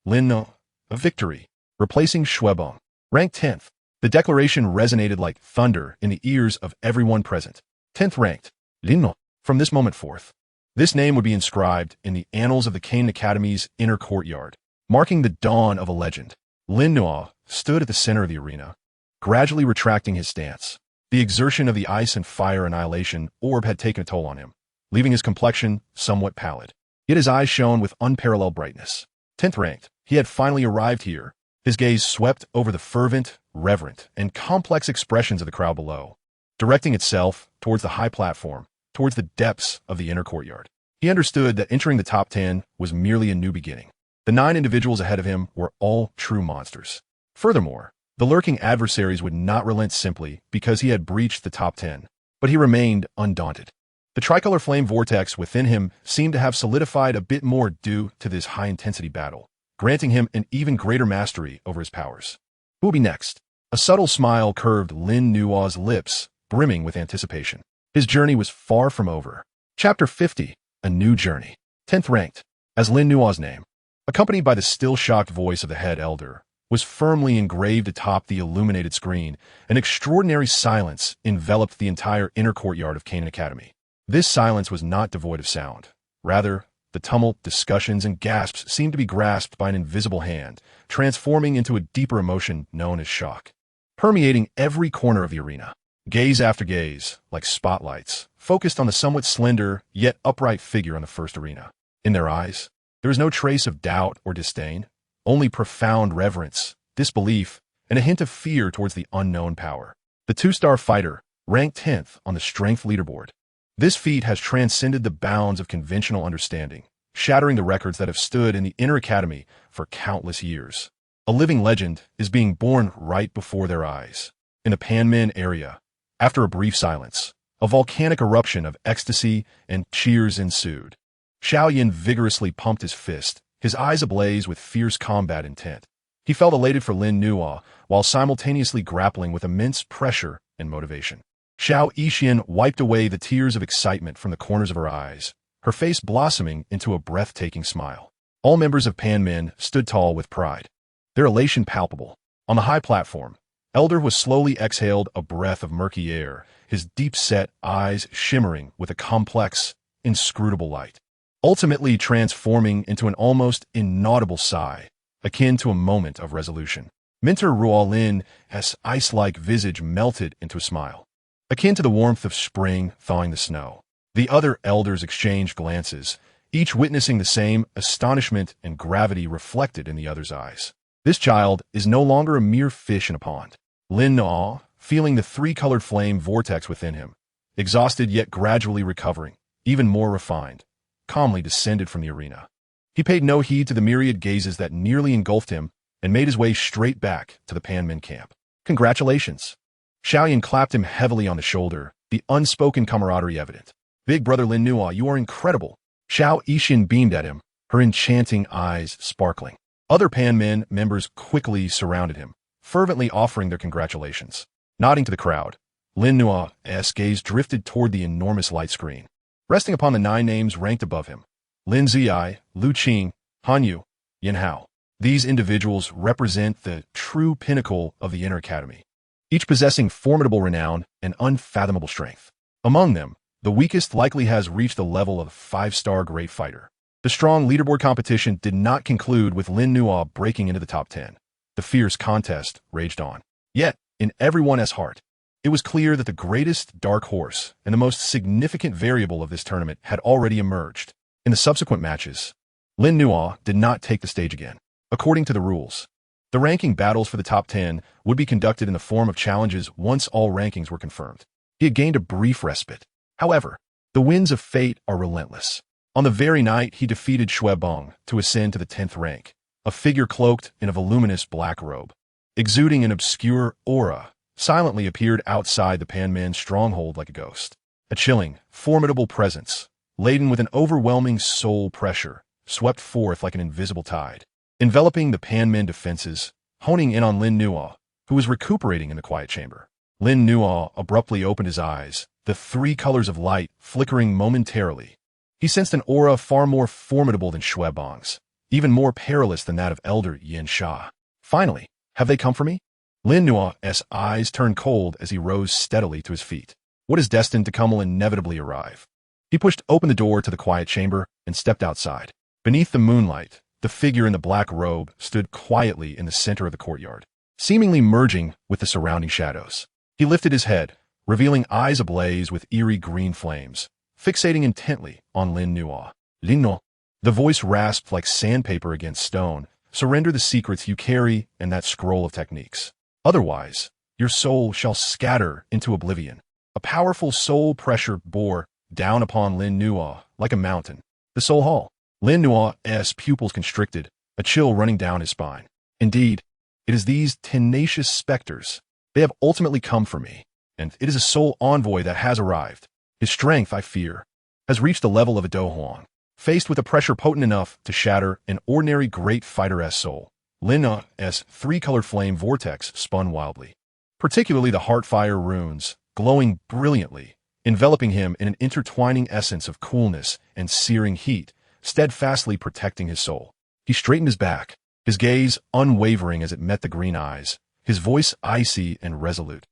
"Linno, a victory, replacing Xuebong, ranked 10th." The declaration resonated like thunder in the ears of everyone present. 10th ranked, Linno. From this moment forth, this name would be inscribed in the annals of the Canaan Academy's inner courtyard, marking the dawn of a legend. Linno stood at the center of the arena, gradually retracting his stance. The exertion of the ice and fire annihilation orb had taken a toll on him, leaving his complexion somewhat pallid. Yet his eyes shone with unparalleled brightness. 10th ranked, he had finally arrived here. His gaze swept over the fervent, reverent, and complex expressions of the crowd below, directing itself towards the high platform, towards the depths of the inner courtyard. He understood that entering the top 10 was merely a new beginning. The 9 individuals ahead of him were all true monsters. Furthermore, the lurking adversaries would not relent simply because he had breached the top 10, but he remained undaunted. The tricolor flame vortex within him seemed to have solidified a bit more due to this high-intensity battle, granting him an even greater mastery over his powers. Who will be next? A subtle smile curved Lin Nua's lips, brimming with anticipation. His journey was far from over. Chapter 50, A New Journey. 10th ranked, as Lin Nua's name, accompanied by the still-shocked voice of the head elder, was firmly engraved atop the illuminated screen. An extraordinary silence enveloped the entire inner courtyard of Canaan Academy. This silence was not devoid of sound. Rather, the tumult, discussions, and gasps seemed to be grasped by an invisible hand, transforming into a deeper emotion known as shock, permeating every corner of the arena. Gaze after gaze, like spotlights, focused on the somewhat slender, yet upright figure on the first arena. In their eyes, there was no trace of doubt or disdain, only profound reverence, disbelief, and a hint of fear towards the unknown power. The 2-star fighter, ranked 10th on the strength leaderboard. This feat has transcended the bounds of conventional understanding, shattering the records that have stood in the inner academy for countless years. A living legend is being born right before their eyes. In the Panmin area, after a brief silence, a volcanic eruption of ecstasy and cheers ensued. Xiaoyan vigorously pumped his fist, his eyes ablaze with fierce combat intent. He felt elated for Lin Nua, while simultaneously grappling with immense pressure and motivation. Xiao Yixian wiped away the tears of excitement from the corners of her eyes, her face blossoming into a breathtaking smile. All members of Panmin stood tall with pride, their elation palpable. On the high platform, Elder was slowly exhaled a breath of murky air, his deep-set eyes shimmering with a complex, inscrutable light, ultimately transforming into an almost inaudible sigh, akin to a moment of resolution. Minter Ruolin's ice-like visage melted into a smile, akin to the warmth of spring thawing the snow. The other elders exchanged glances, each witnessing the same astonishment and gravity reflected in the other's eyes. This child is no longer a mere fish in a pond. Lin Nua, feeling the 3-colored flame vortex within him, exhausted yet gradually recovering, even more refined, calmly descended from the arena. He paid no heed to the myriad gazes that nearly engulfed him and made his way straight back to the Panmin camp. Congratulations. Xiaoyan clapped him heavily on the shoulder, the unspoken camaraderie evident. Big brother Lin Nua, you are incredible. Xiao Yixian beamed at him, her enchanting eyes sparkling. Other Panmin members quickly surrounded him, fervently offering their congratulations. Nodding to the crowd, Lin Nua's gaze drifted toward the enormous light screen, resting upon the 9 names ranked above him. Lin Ziyi, Lu Qing, Han Yu, Yin Hao. These individuals represent the true pinnacle of the inner academy, each possessing formidable renown and unfathomable strength. Among them, the weakest likely has reached the level of a 5-star great fighter. The strong leaderboard competition did not conclude with Lin Nua breaking into the top 10. The fierce contest raged on. Yet, in everyone's heart, it was clear that the greatest dark horse and the most significant variable of this tournament had already emerged. In the subsequent matches, Lin Nua did not take the stage again. According to the rules, the ranking battles for the top 10 would be conducted in the form of challenges once all rankings were confirmed. He had gained a brief respite. However, the winds of fate are relentless. On the very night he defeated Shuebong to ascend to the 10th rank, a figure cloaked in a voluminous black robe, exuding an obscure aura, silently appeared outside the Panmin stronghold like a ghost. A chilling, formidable presence, laden with an overwhelming soul pressure, swept forth like an invisible tide, enveloping the Panmin defenses, honing in on Lin Nua, who was recuperating in the quiet chamber. Lin Nua abruptly opened his eyes, the 3 colors of light flickering momentarily. He sensed an aura far more formidable than Shuebong's, even more perilous than that of Elder Yin Sha. Finally, have they come for me? Lin Nua's eyes turned cold as he rose steadily to his feet. What is destined to come will inevitably arrive. He pushed open the door to the quiet chamber and stepped outside. Beneath the moonlight, the figure in the black robe stood quietly in the center of the courtyard, seemingly merging with the surrounding shadows. He lifted his head, revealing eyes ablaze with eerie green flames, fixating intently on Lin Nua. Lin Nua. The voice rasped like sandpaper against stone. Surrender the secrets you carry and that scroll of techniques. Otherwise, your soul shall scatter into oblivion. A powerful soul pressure bore down upon Lin Nuo like a mountain. The soul hall. Lin Nuo's pupils constricted, a chill running down his spine. Indeed, it is these tenacious specters. They have ultimately come for me, and it is a soul envoy that has arrived. His strength, I fear, has reached the level of a Dou Huang. Faced with a pressure potent enough to shatter an ordinary great fighter-esque soul, Lin Nuo's three-colored flame vortex spun wildly. Particularly the heartfire runes, glowing brilliantly, enveloping him in an intertwining essence of coolness and searing heat, steadfastly protecting his soul. He straightened his back, his gaze unwavering as it met the green eyes, his voice icy and resolute.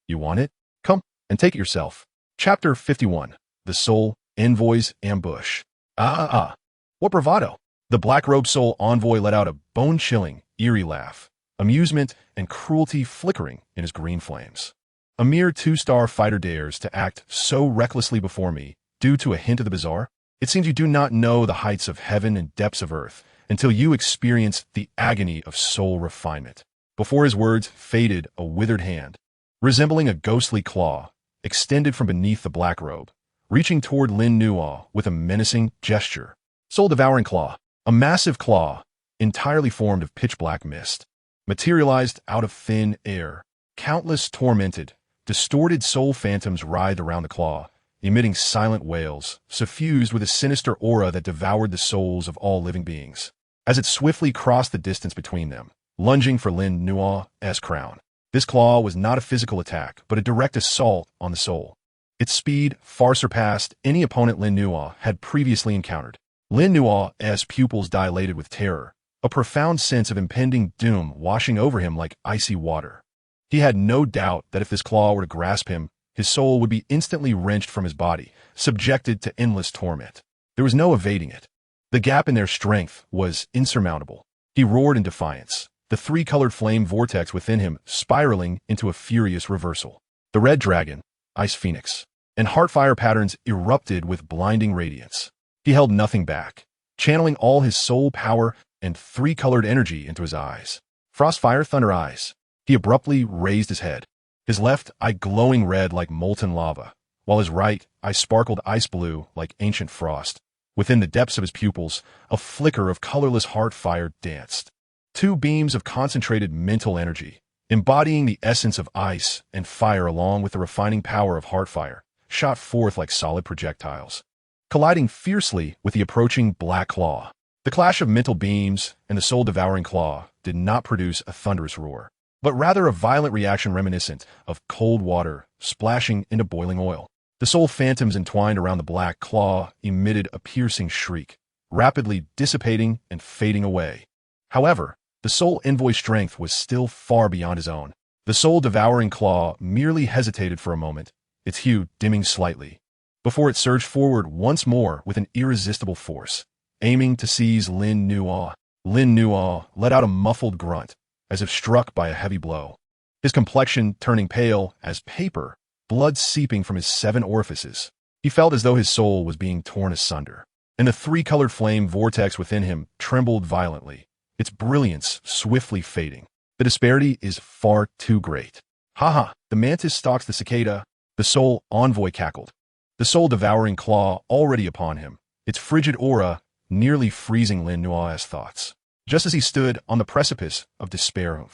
You want it? Come and take it yourself. Chapter 51. The Soul Envoy's Ambush. What bravado! The black-robed soul envoy let out a bone-chilling, eerie laugh, amusement and cruelty flickering in his green flames. A mere two-star fighter dares to act so recklessly before me, due to a hint of the bizarre? It seems you do not know the heights of heaven and depths of earth until you experience the agony of soul refinement. Before his words faded a withered hand, resembling a ghostly claw, extended from beneath the black robe, reaching toward Lin Nuo with a menacing gesture. Soul-devouring claw, a massive claw, entirely formed of pitch-black mist, materialized out of thin air. Countless tormented, distorted soul phantoms writhed around the claw, emitting silent wails, suffused with a sinister aura that devoured the souls of all living beings. As it swiftly crossed the distance between them, lunging for Lin Nuo's crown, this claw was not a physical attack, but a direct assault on the soul. Its speed far surpassed any opponent Lin Nuo had previously encountered. Lin Nuo's pupils dilated with terror, a profound sense of impending doom washing over him like icy water. He had no doubt that if this claw were to grasp him, his soul would be instantly wrenched from his body, subjected to endless torment. There was no evading it. The gap in their strength was insurmountable. He roared in defiance, the three-colored flame vortex within him spiraling into a furious reversal. The red dragon, ice phoenix, and heartfire patterns erupted with blinding radiance. He held nothing back, channeling all his soul power and three-colored energy into his eyes. Frostfire thunder eyes. He abruptly raised his head, his left eye glowing red like molten lava, while his right eye sparkled ice blue like ancient frost. Within the depths of his pupils, a flicker of colorless heart fire danced. Two beams of concentrated mental energy, embodying the essence of ice and fire along with the refining power of heart fire, shot forth like solid projectiles, colliding fiercely with the approaching black claw. The clash of mental beams and the soul-devouring claw did not produce a thunderous roar, but rather a violent reaction reminiscent of cold water splashing into boiling oil. The soul phantoms entwined around the black claw emitted a piercing shriek, rapidly dissipating and fading away. However, the soul envoy's strength was still far beyond his own. The soul-devouring claw merely hesitated for a moment, its hue dimming slightly, before it surged forward once more with an irresistible force, aiming to seize Lin Nuo. Lin Nuo let out a muffled grunt, as if struck by a heavy blow, his complexion turning pale as paper, blood seeping from his 7 orifices. He felt as though his soul was being torn asunder, and the three-colored flame vortex within him trembled violently, its brilliance swiftly fading. The disparity is far too great. Ha! The mantis stalks the cicada, the soul envoy cackled, the soul-devouring claw already upon him, its frigid aura nearly freezing Lin Nuo's thoughts. Just as he stood on the precipice of despair,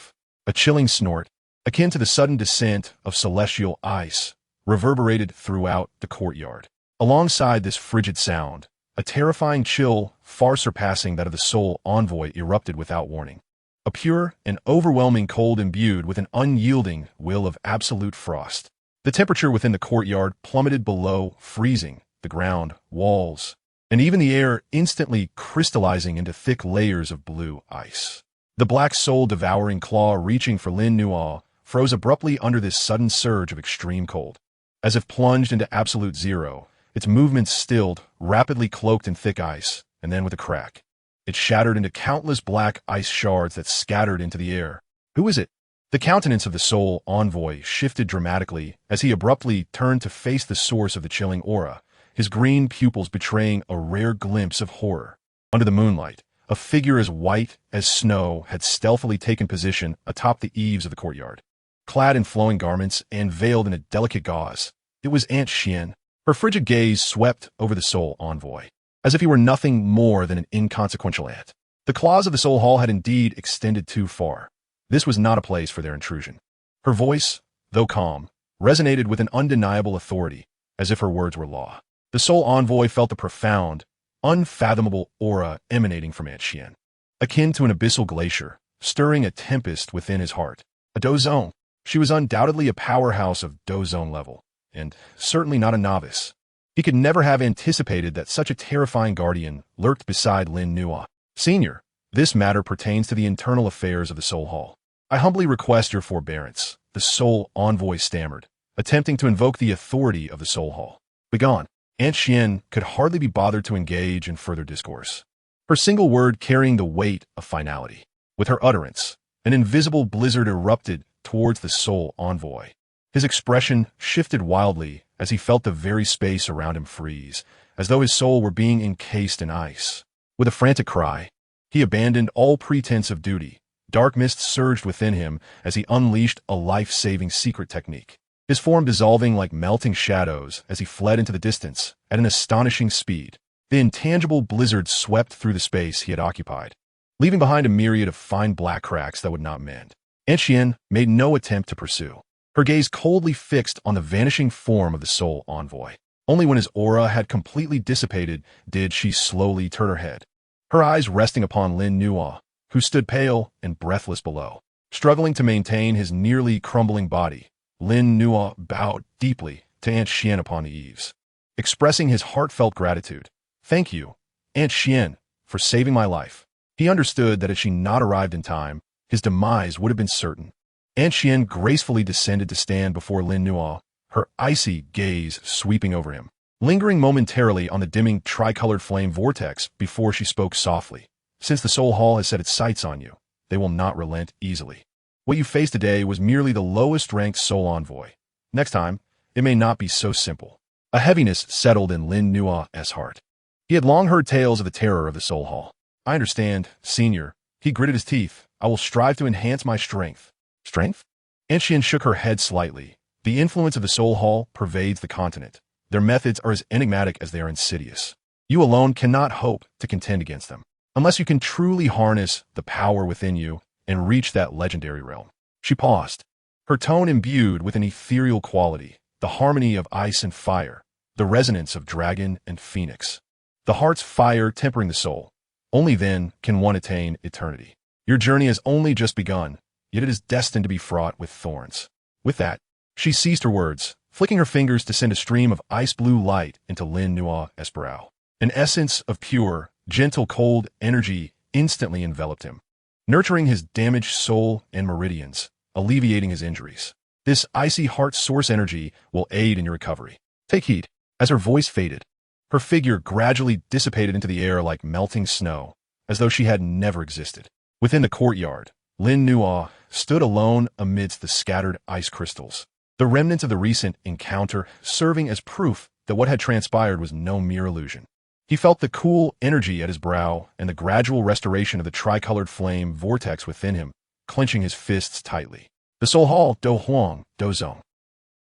a chilling snort, akin to the sudden descent of celestial ice, reverberated throughout the courtyard. Alongside this frigid sound, a terrifying chill far surpassing that of the soul envoy erupted without warning. A pure and overwhelming cold imbued with an unyielding will of absolute frost. The temperature within the courtyard plummeted below freezing, the ground, walls, and even the air instantly crystallizing into thick layers of blue ice. The black soul-devouring claw reaching for Lin Nuo froze abruptly under this sudden surge of extreme cold. As if plunged into absolute zero, its movements stilled, rapidly cloaked in thick ice, and then with a crack, it shattered into countless black ice shards that scattered into the air. Who is it? The countenance of the soul envoy shifted dramatically as he abruptly turned to face the source of the chilling aura, his green pupils betraying a rare glimpse of horror. Under the moonlight, a figure as white as snow had stealthily taken position atop the eaves of the courtyard. Clad in flowing garments and veiled in a delicate gauze, It was Aunt Xian. Her frigid gaze swept over the Soul Envoy, as if he were nothing more than an inconsequential ant. The claws of the Soul Hall had indeed extended too far. This was not a place for their intrusion. Her voice, though calm, resonated with an undeniable authority, as if her words were law. The Soul Envoy felt a profound, unfathomable aura emanating from Aunt Xian, akin to an abyssal glacier, stirring a tempest within his heart. A Dou. She was undoubtedly a powerhouse of Dou level, and certainly not a novice. He could never have anticipated that such a terrifying guardian lurked beside Lin Nua. Senior, this matter pertains to the internal affairs of the Soul Hall. I humbly request your forbearance, the Soul Envoy stammered, attempting to invoke the authority of the Soul Hall. Begone. Aunt Xian could hardly be bothered to engage in further discourse, her single word carrying the weight of finality. With her utterance, an invisible blizzard erupted towards the Soul Envoy. His expression shifted wildly as he felt the very space around him freeze, as though his soul were being encased in ice. With a frantic cry, he abandoned all pretense of duty. Dark mist surged within him as he unleashed a life-saving secret technique, his form dissolving like melting shadows as he fled into the distance at an astonishing speed. The intangible blizzard swept through the space he had occupied, leaving behind a myriad of fine black cracks that would not mend. Aunt Xian made no attempt to pursue, her gaze coldly fixed on the vanishing form of the Soul Envoy. Only when his aura had completely dissipated did she slowly turn her head, her eyes resting upon Lin Nua, who stood pale and breathless below. Struggling to maintain his nearly crumbling body, Lin Nua bowed deeply to Aunt Xian upon the eaves, expressing his heartfelt gratitude. Thank you, Aunt Xian, for saving my life. He understood that had she not arrived in time, his demise would have been certain. Aunt Xian gracefully descended to stand before Lin Nua, her icy gaze sweeping over him, lingering momentarily on the dimming tricolored flame vortex before she spoke softly. Since the Soul Hall has set its sights on you, they will not relent easily. What you faced today was merely the lowest-ranked Soul Envoy. Next time, it may not be so simple. A heaviness settled in Lin Nua's heart. He had long heard tales of the terror of the Soul Hall. I understand, Senior. He gritted his teeth. I will strive to enhance my strength. Strength? Aunt Xian shook her head slightly. The influence of the Soul Hall pervades the continent. Their methods are as enigmatic as they are insidious. You alone cannot hope to contend against them, unless you can truly harness the power within you and reach that legendary realm. She paused, her tone imbued with an ethereal quality, the harmony of ice and fire, the resonance of dragon and phoenix. The heart's fire tempering the soul. Only then can one attain eternity. Your journey has only just begun, yet it is destined to be fraught with thorns. With that, she ceased her words, flicking her fingers to send a stream of ice-blue light into Lin Nua's brow. An essence of pure, gentle, cold energy instantly enveloped him, nurturing his damaged soul and meridians, alleviating his injuries. This icy heart source energy will aid in your recovery. Take heed. As her voice faded, her figure gradually dissipated into the air like melting snow, as though she had never existed. Within the courtyard, Lin Nua stood alone amidst the scattered ice crystals, the remnants of the recent encounter serving as proof that what had transpired was no mere illusion. He felt the cool energy at his brow and the gradual restoration of the tricolored flame vortex within him, clenching his fists tightly. The Soul Hall, Dou Zong.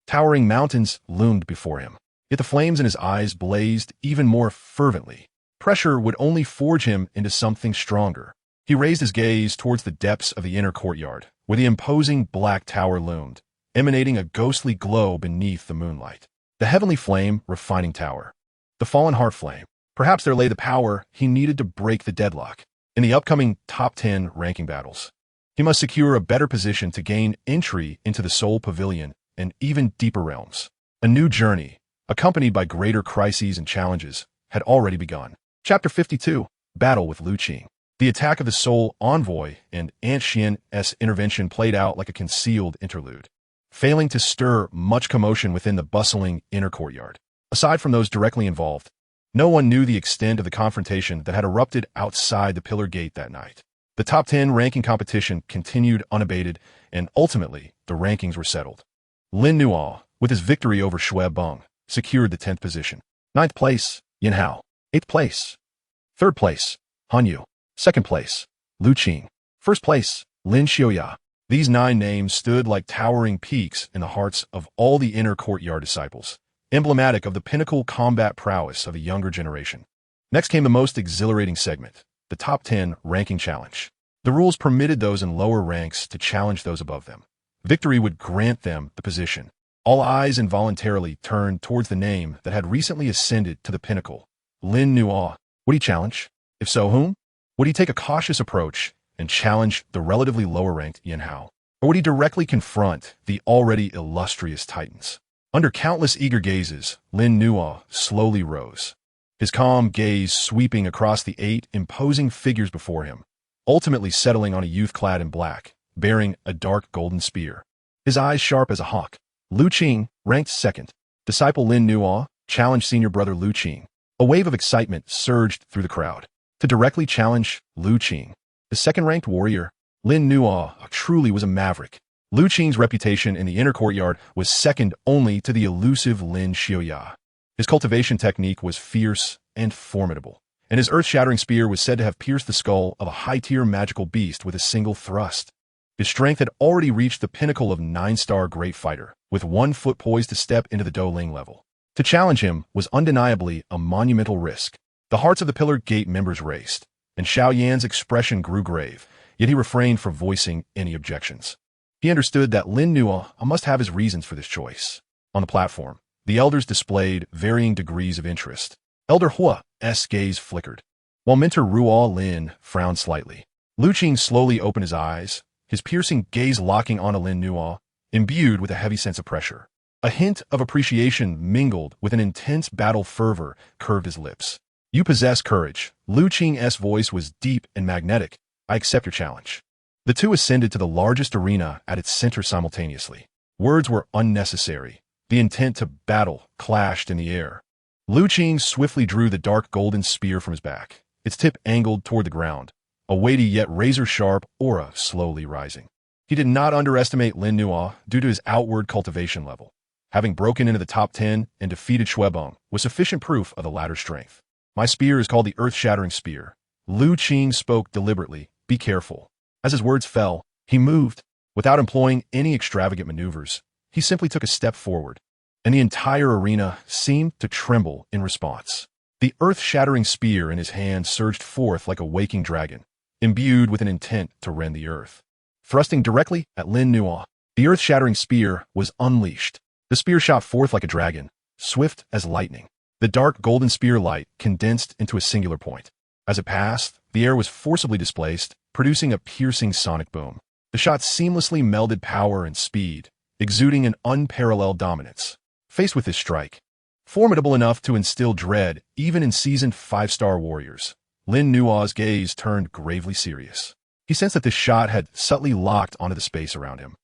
Towering mountains loomed before him, yet the flames in his eyes blazed even more fervently. Pressure would only forge him into something stronger. He raised his gaze towards the depths of the inner courtyard, where the imposing black tower loomed, emanating a ghostly glow beneath the moonlight. The heavenly flame refining tower. The fallen heart flame. Perhaps there lay the power he needed to break the deadlock. In the upcoming top 10 ranking battles, he must secure a better position to gain entry into the Soul Pavilion and even deeper realms. A new journey, accompanied by greater crises and challenges, had already begun. Chapter 52, Battle with Lu Qi. The attack of the Soul Envoy and Aunt Xian's intervention played out like a concealed interlude, failing to stir much commotion within the bustling inner courtyard. Aside from those directly involved, no one knew the extent of the confrontation that had erupted outside the Pillar Gate that night. The top 10 ranking competition continued unabated, and ultimately, the rankings were settled. Lin Nua, with his victory over Shui Beng, secured the 10th position. 9th place, Yin Hao. 8th place. 3rd place, Han Yu. 2nd place, Lu Qing. 1st place, Lin Xiuya. These 9 names stood like towering peaks in the hearts of all the inner courtyard disciples, emblematic of the pinnacle combat prowess of a younger generation. Next came the most exhilarating segment, the top 10 ranking challenge. The rules permitted those in lower ranks to challenge those above them. Victory would grant them the position. All eyes involuntarily turned towards the name that had recently ascended to the pinnacle. Lin Nuo. Would he challenge? If so, whom? Would he take a cautious approach and challenge the relatively lower-ranked Yin Hao? Or would he directly confront the already illustrious titans? Under countless eager gazes, Lin Nuo slowly rose, his calm gaze sweeping across the 8 imposing figures before him, ultimately settling on a youth clad in black, bearing a dark golden spear. His eyes sharp as a hawk. Lu Qing, ranked second. Disciple Lin Nuo challenged senior brother Lu Qing. A wave of excitement surged through the crowd. To directly challenge Lu Qing, the second-ranked warrior, Lin Nuo truly was a maverick. Lu Qing's reputation in the inner courtyard was second only to the elusive Lin Xiuya. His cultivation technique was fierce and formidable, and his earth-shattering spear was said to have pierced the skull of a high-tier magical beast with a single thrust. His strength had already reached the pinnacle of 9-star great fighter, with 1 foot poised to step into the Douling level. To challenge him was undeniably a monumental risk. The hearts of the Pillar Gate members raced, and Xiao Yan's expression grew grave, yet he refrained from voicing any objections. He understood that Lin Nuo must have his reasons for this choice. On the platform, the elders displayed varying degrees of interest. Elder Hua's gaze flickered, while Mentor Ruo Lin frowned slightly. Lu Qing slowly opened his eyes, his piercing gaze locking onto Lin Nuo, imbued with a heavy sense of pressure. A hint of appreciation mingled with an intense battle fervor curved his lips. You possess courage. Lu Qing's voice was deep and magnetic. I accept your challenge. The two ascended to the largest arena at its center simultaneously. Words were unnecessary. The intent to battle clashed in the air. Lu Qing swiftly drew the dark golden spear from his back, its tip angled toward the ground, a weighty yet razor-sharp aura slowly rising. He did not underestimate Lin Nuo due to his outward cultivation level. Having broken into the top 10 and defeated Shuebong was sufficient proof of the latter's strength. My spear is called the Earth-Shattering Spear. Lu Qing spoke deliberately. Be careful. As his words fell, he moved. Without employing any extravagant maneuvers, he simply took a step forward, and the entire arena seemed to tremble in response. The earth-shattering spear in his hand surged forth like a waking dragon, imbued with an intent to rend the earth. Thrusting directly at Lin Nuo, the earth-shattering spear was unleashed. The spear shot forth like a dragon, swift as lightning. The dark golden spear light condensed into a singular point. As it passed, the air was forcibly displaced, producing a piercing sonic boom. The shot seamlessly melded power and speed, exuding an unparalleled dominance. Faced with this strike, formidable enough to instill dread even in seasoned 5-star warriors, Lin Nuo's gaze turned gravely serious. He sensed that this shot had subtly locked onto the space around him,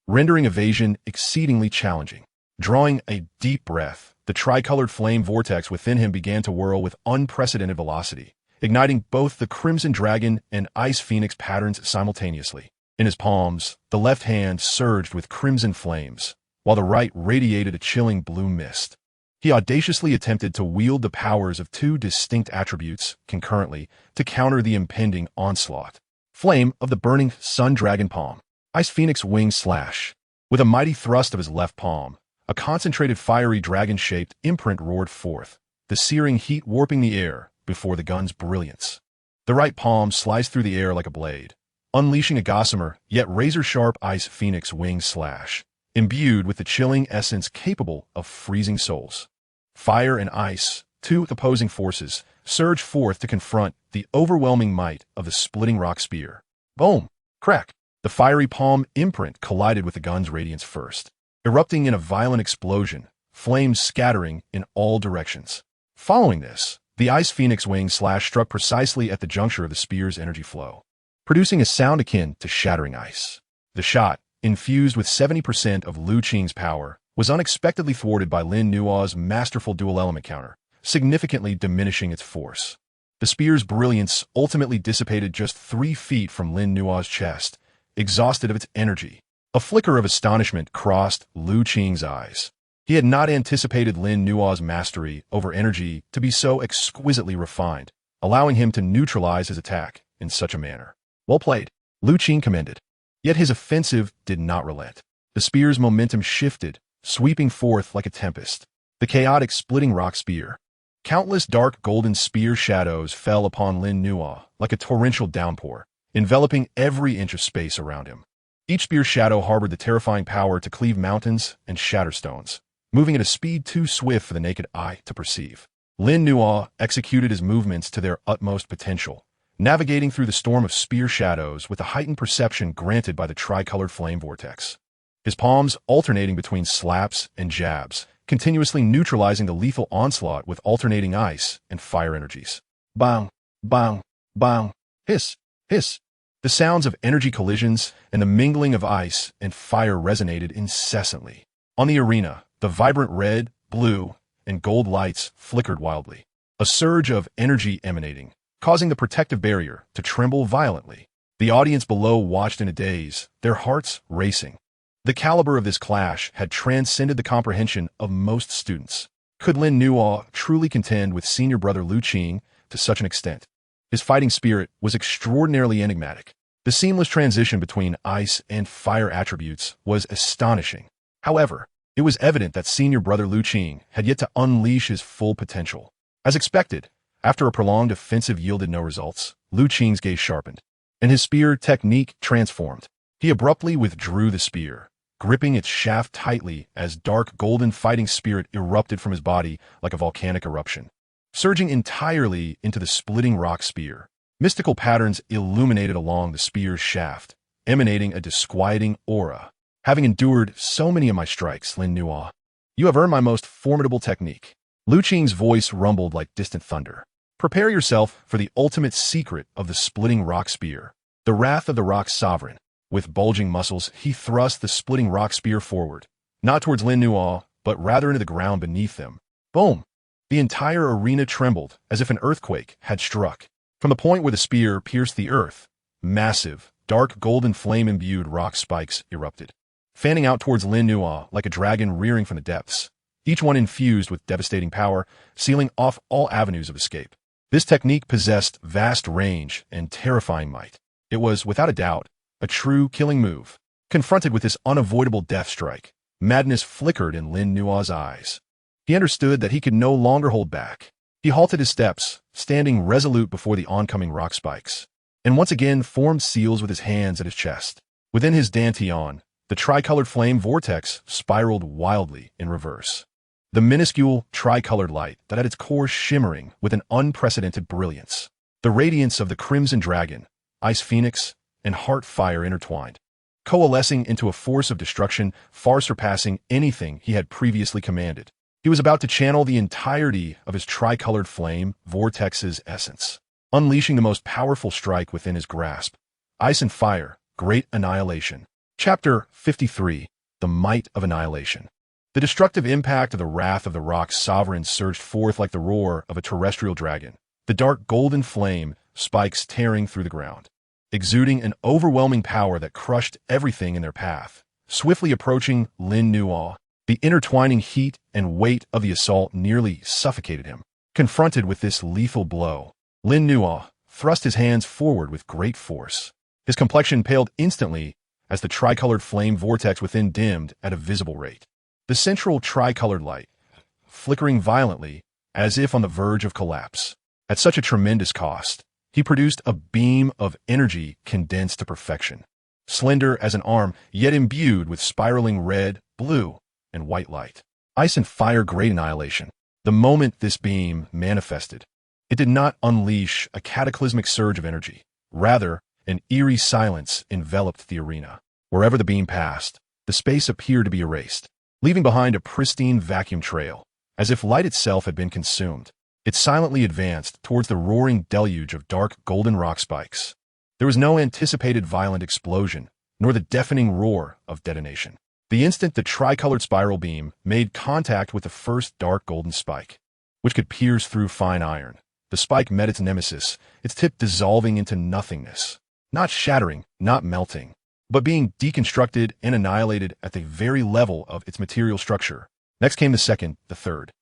rendering evasion exceedingly challenging. Drawing a deep breath, the tricolored flame vortex within him began to whirl with unprecedented velocity, igniting both the Crimson Dragon and Ice Phoenix patterns simultaneously. In his palms, the left hand surged with crimson flames, while the right radiated a chilling blue mist. He audaciously attempted to wield the powers of 2 distinct attributes concurrently to counter the impending onslaught. Flame of the burning Sun Dragon Palm. Ice Phoenix Wing Slash. With a mighty thrust of his left palm, a concentrated fiery dragon-shaped imprint roared forth, the searing heat warping the air before the gun's brilliance. The right palm sliced through the air like a blade, unleashing a gossamer yet razor-sharp Ice Phoenix Wing Slash, imbued with the chilling essence capable of freezing souls. Fire and ice, 2 opposing forces, surged forth to confront the overwhelming might of the splitting rock spear. Boom! Crack! The fiery palm imprint collided with the gun's radiance first, erupting in a violent explosion, flames scattering in all directions. Following this, the Ice Phoenix Wing Slash struck precisely at the juncture of the spear's energy flow, producing a sound akin to shattering ice. The shot, infused with 70% of Lu Qing's power, was unexpectedly thwarted by Lin Nuo's masterful dual-element counter, significantly diminishing its force. The spear's brilliance ultimately dissipated just 3 feet from Lin Nuo's chest, exhausted of its energy. A flicker of astonishment crossed Lu Qing's eyes. He had not anticipated Lin Nuo's mastery over energy to be so exquisitely refined, allowing him to neutralize his attack in such a manner. Well played, Lu Qing commended. Yet his offensive did not relent. The spear's momentum shifted, sweeping forth like a tempest. The chaotic splitting rock spear. Countless dark golden spear shadows fell upon Lin Nuo like a torrential downpour, enveloping every inch of space around him. Each spear shadow harbored the terrifying power to cleave mountains and shatter stones, moving at a speed too swift for the naked eye to perceive. Lin Nuo executed his movements to their utmost potential, navigating through the storm of spear shadows with the heightened perception granted by the tricolored flame vortex. His palms alternating between slaps and jabs, continuously neutralizing the lethal onslaught with alternating ice and fire energies. Bang, bang, bang, hiss, hiss. The sounds of energy collisions and the mingling of ice and fire resonated incessantly. On the arena, the vibrant red, blue, and gold lights flickered wildly, a surge of energy emanating, causing the protective barrier to tremble violently. The audience below watched in a daze, their hearts racing. The caliber of this clash had transcended the comprehension of most students. Could Lin Nuo truly contend with senior brother Lu Qing to such an extent? His fighting spirit was extraordinarily enigmatic. The seamless transition between ice and fire attributes was astonishing. However, it was evident that senior brother Lu Qing had yet to unleash his full potential. As expected, after a prolonged offensive yielded no results, Lu Qing's gaze sharpened, and his spear technique transformed. He abruptly withdrew the spear, gripping its shaft tightly as dark golden fighting spirit erupted from his body like a volcanic eruption. Surging entirely into the splitting rock spear, mystical patterns illuminated along the spear's shaft, emanating a disquieting aura. Having endured so many of my strikes, Lin Nuo, you have earned my most formidable technique. Lu Qing's voice rumbled like distant thunder. Prepare yourself for the ultimate secret of the splitting rock spear, the wrath of the rock sovereign. With bulging muscles, he thrust the splitting rock spear forward, not towards Lin Nuo, but rather into the ground beneath them. Boom! The entire arena trembled as if an earthquake had struck. From the point where the spear pierced the earth, massive, dark golden flame-imbued rock spikes erupted, fanning out towards Lin Nuo like a dragon rearing from the depths, each one infused with devastating power, sealing off all avenues of escape. This technique possessed vast range and terrifying might. It was, without a doubt, a true killing move. Confronted with this unavoidable death strike, madness flickered in Lin Nuo's eyes. He understood that he could no longer hold back. He halted his steps, standing resolute before the oncoming rock spikes, and once again formed seals with his hands at his chest. Within his dantian, the tricolored flame vortex spiraled wildly in reverse. The minuscule, tricolored light that at its core shimmering with an unprecedented brilliance. The radiance of the crimson dragon, ice phoenix, and heart fire intertwined, coalescing into a force of destruction far surpassing anything he had previously commanded. He was about to channel the entirety of his tricolored flame vortex's essence, unleashing the most powerful strike within his grasp. Ice and Fire, Great Annihilation. Chapter 53, The Might of Annihilation. The destructive impact of the wrath of the rock sovereign surged forth like the roar of a terrestrial dragon, the dark golden flame spikes tearing through the ground, exuding an overwhelming power that crushed everything in their path. Swiftly approaching Lin Nuo, the intertwining heat and weight of the assault nearly suffocated him. Confronted with this lethal blow, Lin Nuo thrust his hands forward with great force. His complexion paled instantly as the tricolored flame vortex within dimmed at a visible rate. The central tricolored light, flickering violently as if on the verge of collapse. At such a tremendous cost, he produced a beam of energy condensed to perfection. Slender as an arm, yet imbued with spiraling red, blue, and white light. Ice and Fire Great Annihilation. The moment this beam manifested, it did not unleash a cataclysmic surge of energy. Rather, an eerie silence enveloped the arena. Wherever the beam passed, the space appeared to be erased, leaving behind a pristine vacuum trail, as if light itself had been consumed. It silently advanced towards the roaring deluge of dark golden rock spikes. There was no anticipated violent explosion, nor the deafening roar of detonation. The instant the tricolored spiral beam made contact with the first dark golden spike, which could pierce through fine iron, the spike met its nemesis, its tip dissolving into nothingness. Not shattering, not melting, but being deconstructed and annihilated at the very level of its material structure. Next came the second, the third.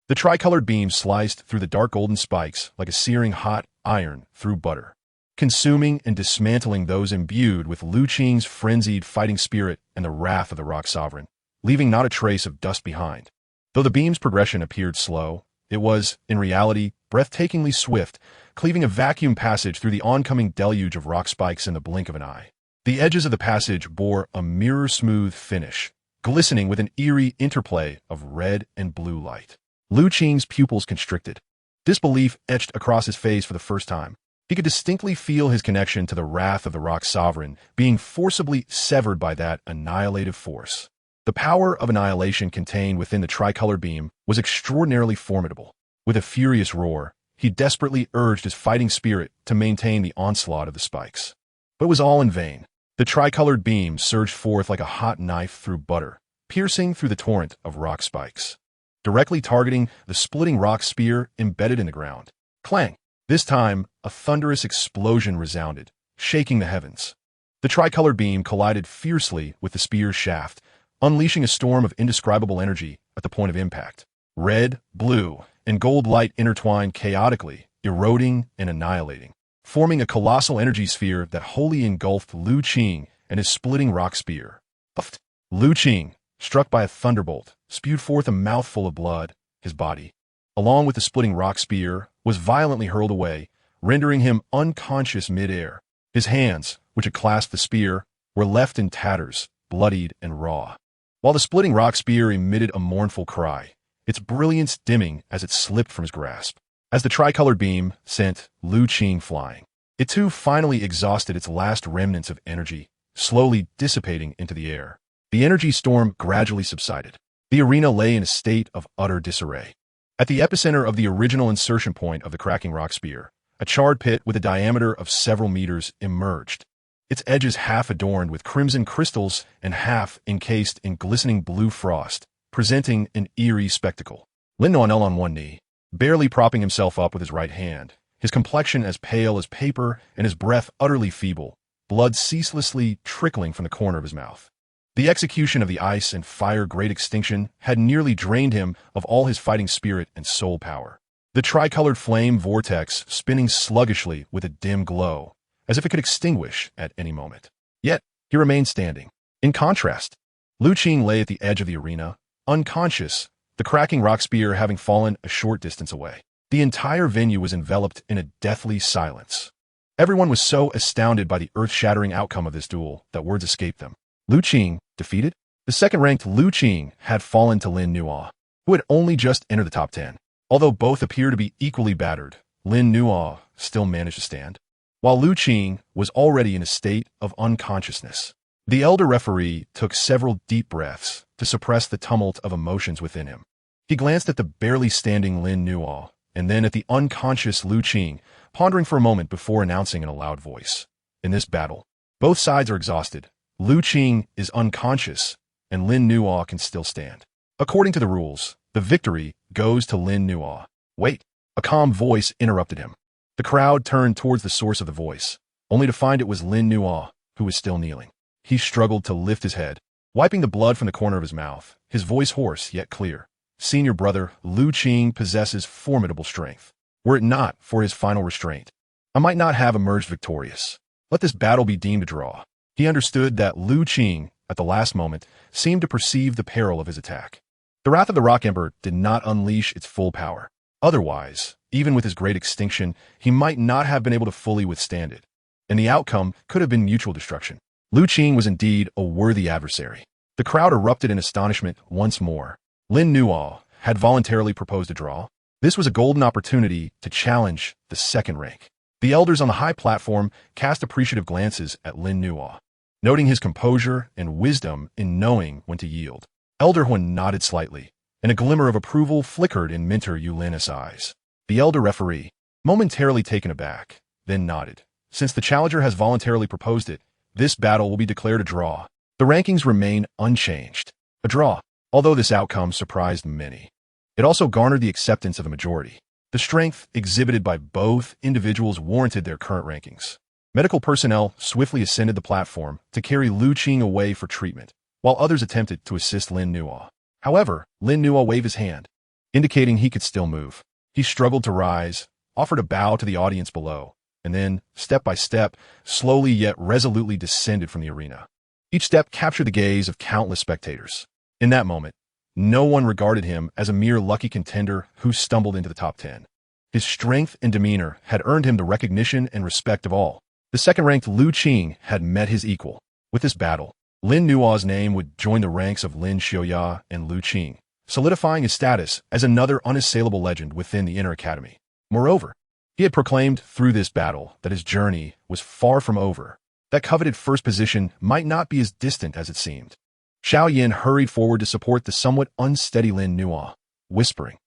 The tricolored beam sliced through the dark golden spikes like a searing hot iron through butter. consuming and dismantling those imbued with Lu Qing's frenzied fighting spirit and the wrath of the Rock Sovereign, leaving not a trace of dust behind. Though the beam's progression appeared slow, it was, in reality, breathtakingly swift, cleaving a vacuum passage through the oncoming deluge of rock spikes in the blink of an eye. The edges of the passage bore a mirror-smooth finish, glistening with an eerie interplay of red and blue light. Lu Qing's pupils constricted. Disbelief etched across his face for the first time. He could distinctly feel his connection to the wrath of the Rock Sovereign being forcibly severed by that annihilative force. The power of annihilation contained within the tricolored beam was extraordinarily formidable. With a furious roar, he desperately urged his fighting spirit to maintain the onslaught of the spikes. But it was all in vain. The tricolored beam surged forth like a hot knife through butter, piercing through the torrent of rock spikes, directly targeting the splitting rock spear embedded in the ground. Clang! This time, a thunderous explosion resounded, shaking the heavens. The tricolored beam collided fiercely with the spear's shaft, unleashing a storm of indescribable energy at the point of impact. Red, blue, and gold light intertwined chaotically, eroding and annihilating, forming a colossal energy sphere that wholly engulfed Lu Qing and his splitting rock spear. Puffed! Lu Qing, struck by a thunderbolt, spewed forth a mouthful of blood. His body, along with the splitting rock spear, was violently hurled away, rendering him unconscious mid-air. His hands, which had clasped the spear, were left in tatters, bloodied and raw, while the splitting rock spear emitted a mournful cry, its brilliance dimming as it slipped from his grasp. As the tricolored beam sent Lu Qing flying, it too finally exhausted its last remnants of energy, slowly dissipating into the air. The energy storm gradually subsided. The arena lay in a state of utter disarray. At the epicenter of the original insertion point of the cracking rock spear, a charred pit with a diameter of several meters emerged, its edges half adorned with crimson crystals and half encased in glistening blue frost, presenting an eerie spectacle. Lin Nuo knelt on one knee, barely propping himself up with his right hand, his complexion as pale as paper and his breath utterly feeble, blood ceaselessly trickling from the corner of his mouth. The execution of the ice and fire great extinction had nearly drained him of all his fighting spirit and soul power. The tricolored flame vortex spinning sluggishly with a dim glow, as if it could extinguish at any moment. Yet, he remained standing. In contrast, Lu Qing lay at the edge of the arena, unconscious, the cracking rock spear having fallen a short distance away. The entire venue was enveloped in a deathly silence. Everyone was so astounded by the earth-shattering outcome of this duel that words escaped them. Lu Qing, defeated? The second-ranked Lu Qing had fallen to Lin Nuo, who had only just entered the top 10. Although both appear to be equally battered, Lin Nuo still managed to stand, while Lu Qing was already in a state of unconsciousness. The elder referee took several deep breaths to suppress the tumult of emotions within him. He glanced at the barely standing Lin Nuo, and then at the unconscious Lu Qing, pondering for a moment before announcing in a loud voice. In this battle, both sides are exhausted. Lu Qing is unconscious, and Lin Nuo can still stand. According to the rules, the victory goes to Lin Nuo. Wait, a calm voice interrupted him. The crowd turned towards the source of the voice, only to find it was Lin Nuo, who was still kneeling. He struggled to lift his head, wiping the blood from the corner of his mouth, his voice hoarse yet clear. Senior brother, Lu Qing possesses formidable strength. Were it not for his final restraint, I might not have emerged victorious. Let this battle be deemed a draw. He understood that Lu Qing, at the last moment, seemed to perceive the peril of his attack. The wrath of the Rock Emperor did not unleash its full power. Otherwise, even with his great extinction, he might not have been able to fully withstand it, and the outcome could have been mutual destruction. Lu Qing was indeed a worthy adversary. The crowd erupted in astonishment once more. Lin Nuo had voluntarily proposed a draw. This was a golden opportunity to challenge the second rank. The elders on the high platform cast appreciative glances at Lin Nuo, noting his composure and wisdom in knowing when to yield. Elder Huan nodded slightly, and a glimmer of approval flickered in Mentor Yulin's eyes. The elder referee, momentarily taken aback, then nodded. Since the challenger has voluntarily proposed it, this battle will be declared a draw. The rankings remain unchanged. A draw, although this outcome surprised many. It also garnered the acceptance of a majority. The strength exhibited by both individuals warranted their current rankings. Medical personnel swiftly ascended the platform to carry Lu Qing away for treatment, while others attempted to assist Lin Nuo. However, Lin Nuo waved his hand, indicating he could still move. He struggled to rise, offered a bow to the audience below, and then, step by step, slowly yet resolutely descended from the arena. Each step captured the gaze of countless spectators. In that moment, no one regarded him as a mere lucky contender who stumbled into the top 10. His strength and demeanor had earned him the recognition and respect of all. The second-ranked Liu Qing had met his equal. With this battle, Lin Nuo's name would join the ranks of Lin Xiaoya and Liu Qing, solidifying his status as another unassailable legend within the Inner Academy. Moreover, he had proclaimed through this battle that his journey was far from over. That coveted first position might not be as distant as it seemed. Xiao Yin hurried forward to support the somewhat unsteady Lin Nuo, whispering,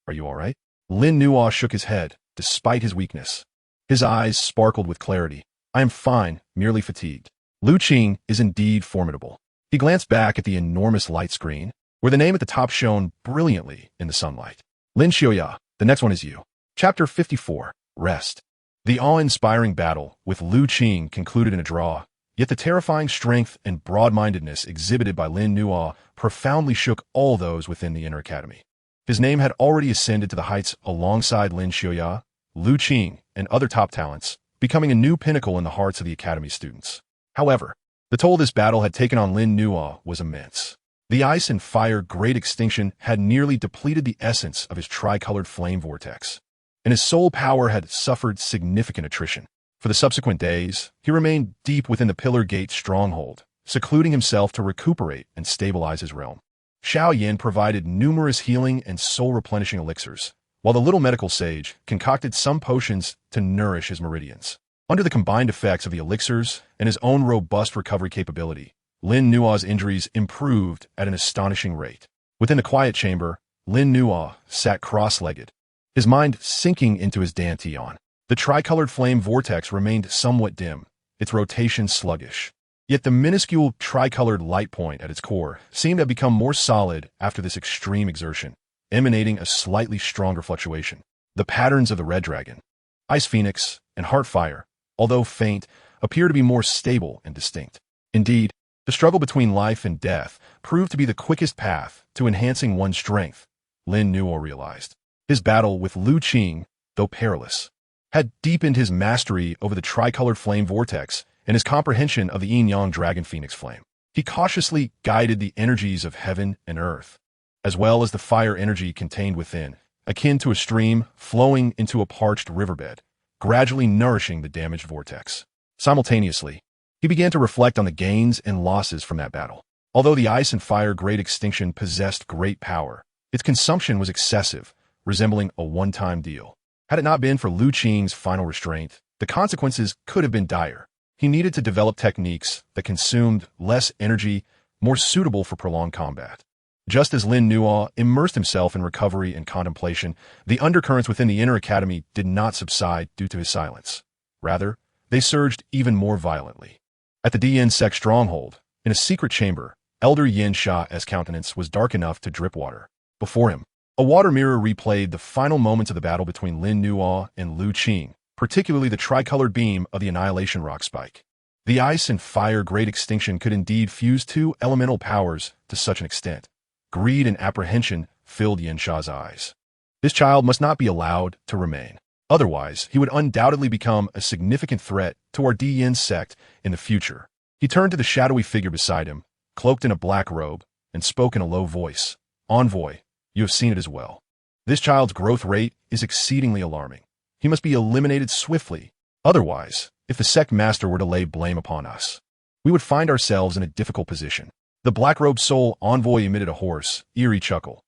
"Are you all right?" Lin Nuo shook his head, despite his weakness. His eyes sparkled with clarity. "I am fine, merely fatigued." Liu Qing is indeed formidable. He glanced back at the enormous light screen, where the name at the top shone brilliantly in the sunlight. "Lin Xiaoya, the next one is you." Chapter 54, Rest. The awe-inspiring battle with Liu Qing concluded in a draw, yet the terrifying strength and broad-mindedness exhibited by Lin Nuo profoundly shook all those within the Inner Academy. His name had already ascended to the heights alongside Lin Xiaoya, Liu Qing, and other top talents, becoming a new pinnacle in the hearts of the Academy students. However, the toll this battle had taken on Lin Nuo was immense. The ice and fire Great Extinction had nearly depleted the essence of his tricolored flame vortex, and his soul power had suffered significant attrition. For the subsequent days, he remained deep within the Pillar Gate stronghold, secluding himself to recuperate and stabilize his realm. Xiao Yin provided numerous healing and soul-replenishing elixirs, while the little medical sage concocted some potions to nourish his meridians. Under the combined effects of the elixirs and his own robust recovery capability, Lin Nuo's injuries improved at an astonishing rate. Within the quiet chamber, Lin Nuo sat cross-legged, his mind sinking into his dantian. The tricolored flame vortex remained somewhat dim, its rotation sluggish. Yet the minuscule tricolored light point at its core seemed to have become more solid after this extreme exertion, emanating a slightly stronger fluctuation. The patterns of the Red Dragon, Ice Phoenix, and Heart Fire, although faint, appear to be more stable and distinct. Indeed, the struggle between life and death proved to be the quickest path to enhancing one's strength, Lin Nuo realized. His battle with Liu Qing, though perilous, had deepened his mastery over the tricolored flame vortex and his comprehension of the yin-yang dragon phoenix flame. He cautiously guided the energies of heaven and earth, as well as the fire energy contained within, akin to a stream flowing into a parched riverbed, gradually nourishing the damaged vortex. Simultaneously, he began to reflect on the gains and losses from that battle. Although the ice and fire Great Extinction possessed great power, its consumption was excessive, resembling a one-time deal. Had it not been for Liu Qing's final restraint, the consequences could have been dire. He needed to develop techniques that consumed less energy, more suitable for prolonged combat. Just as Lin Nuo immersed himself in recovery and contemplation, the undercurrents within the Inner Academy did not subside due to his silence. Rather, they surged even more violently. At the Dian Sect stronghold, in a secret chamber, Elder Yin Sha's countenance was dark enough to drip water. Before him, a water mirror replayed the final moments of the battle between Lin Nuo and Liu Qing, particularly the tricolored beam of the Annihilation Rock Spike. The ice and fire Great Extinction could indeed fuse two elemental powers to such an extent. Greed and apprehension filled Yin Sha's eyes. This child must not be allowed to remain. Otherwise, he would undoubtedly become a significant threat to our Dian sect in the future. He turned to the shadowy figure beside him, cloaked in a black robe, and spoke in a low voice. "Envoy, you have seen it as well. This child's growth rate is exceedingly alarming. He must be eliminated swiftly. Otherwise, if the sect master were to lay blame upon us, we would find ourselves in a difficult position." The black-robed soul envoy emitted a hoarse, eerie chuckle.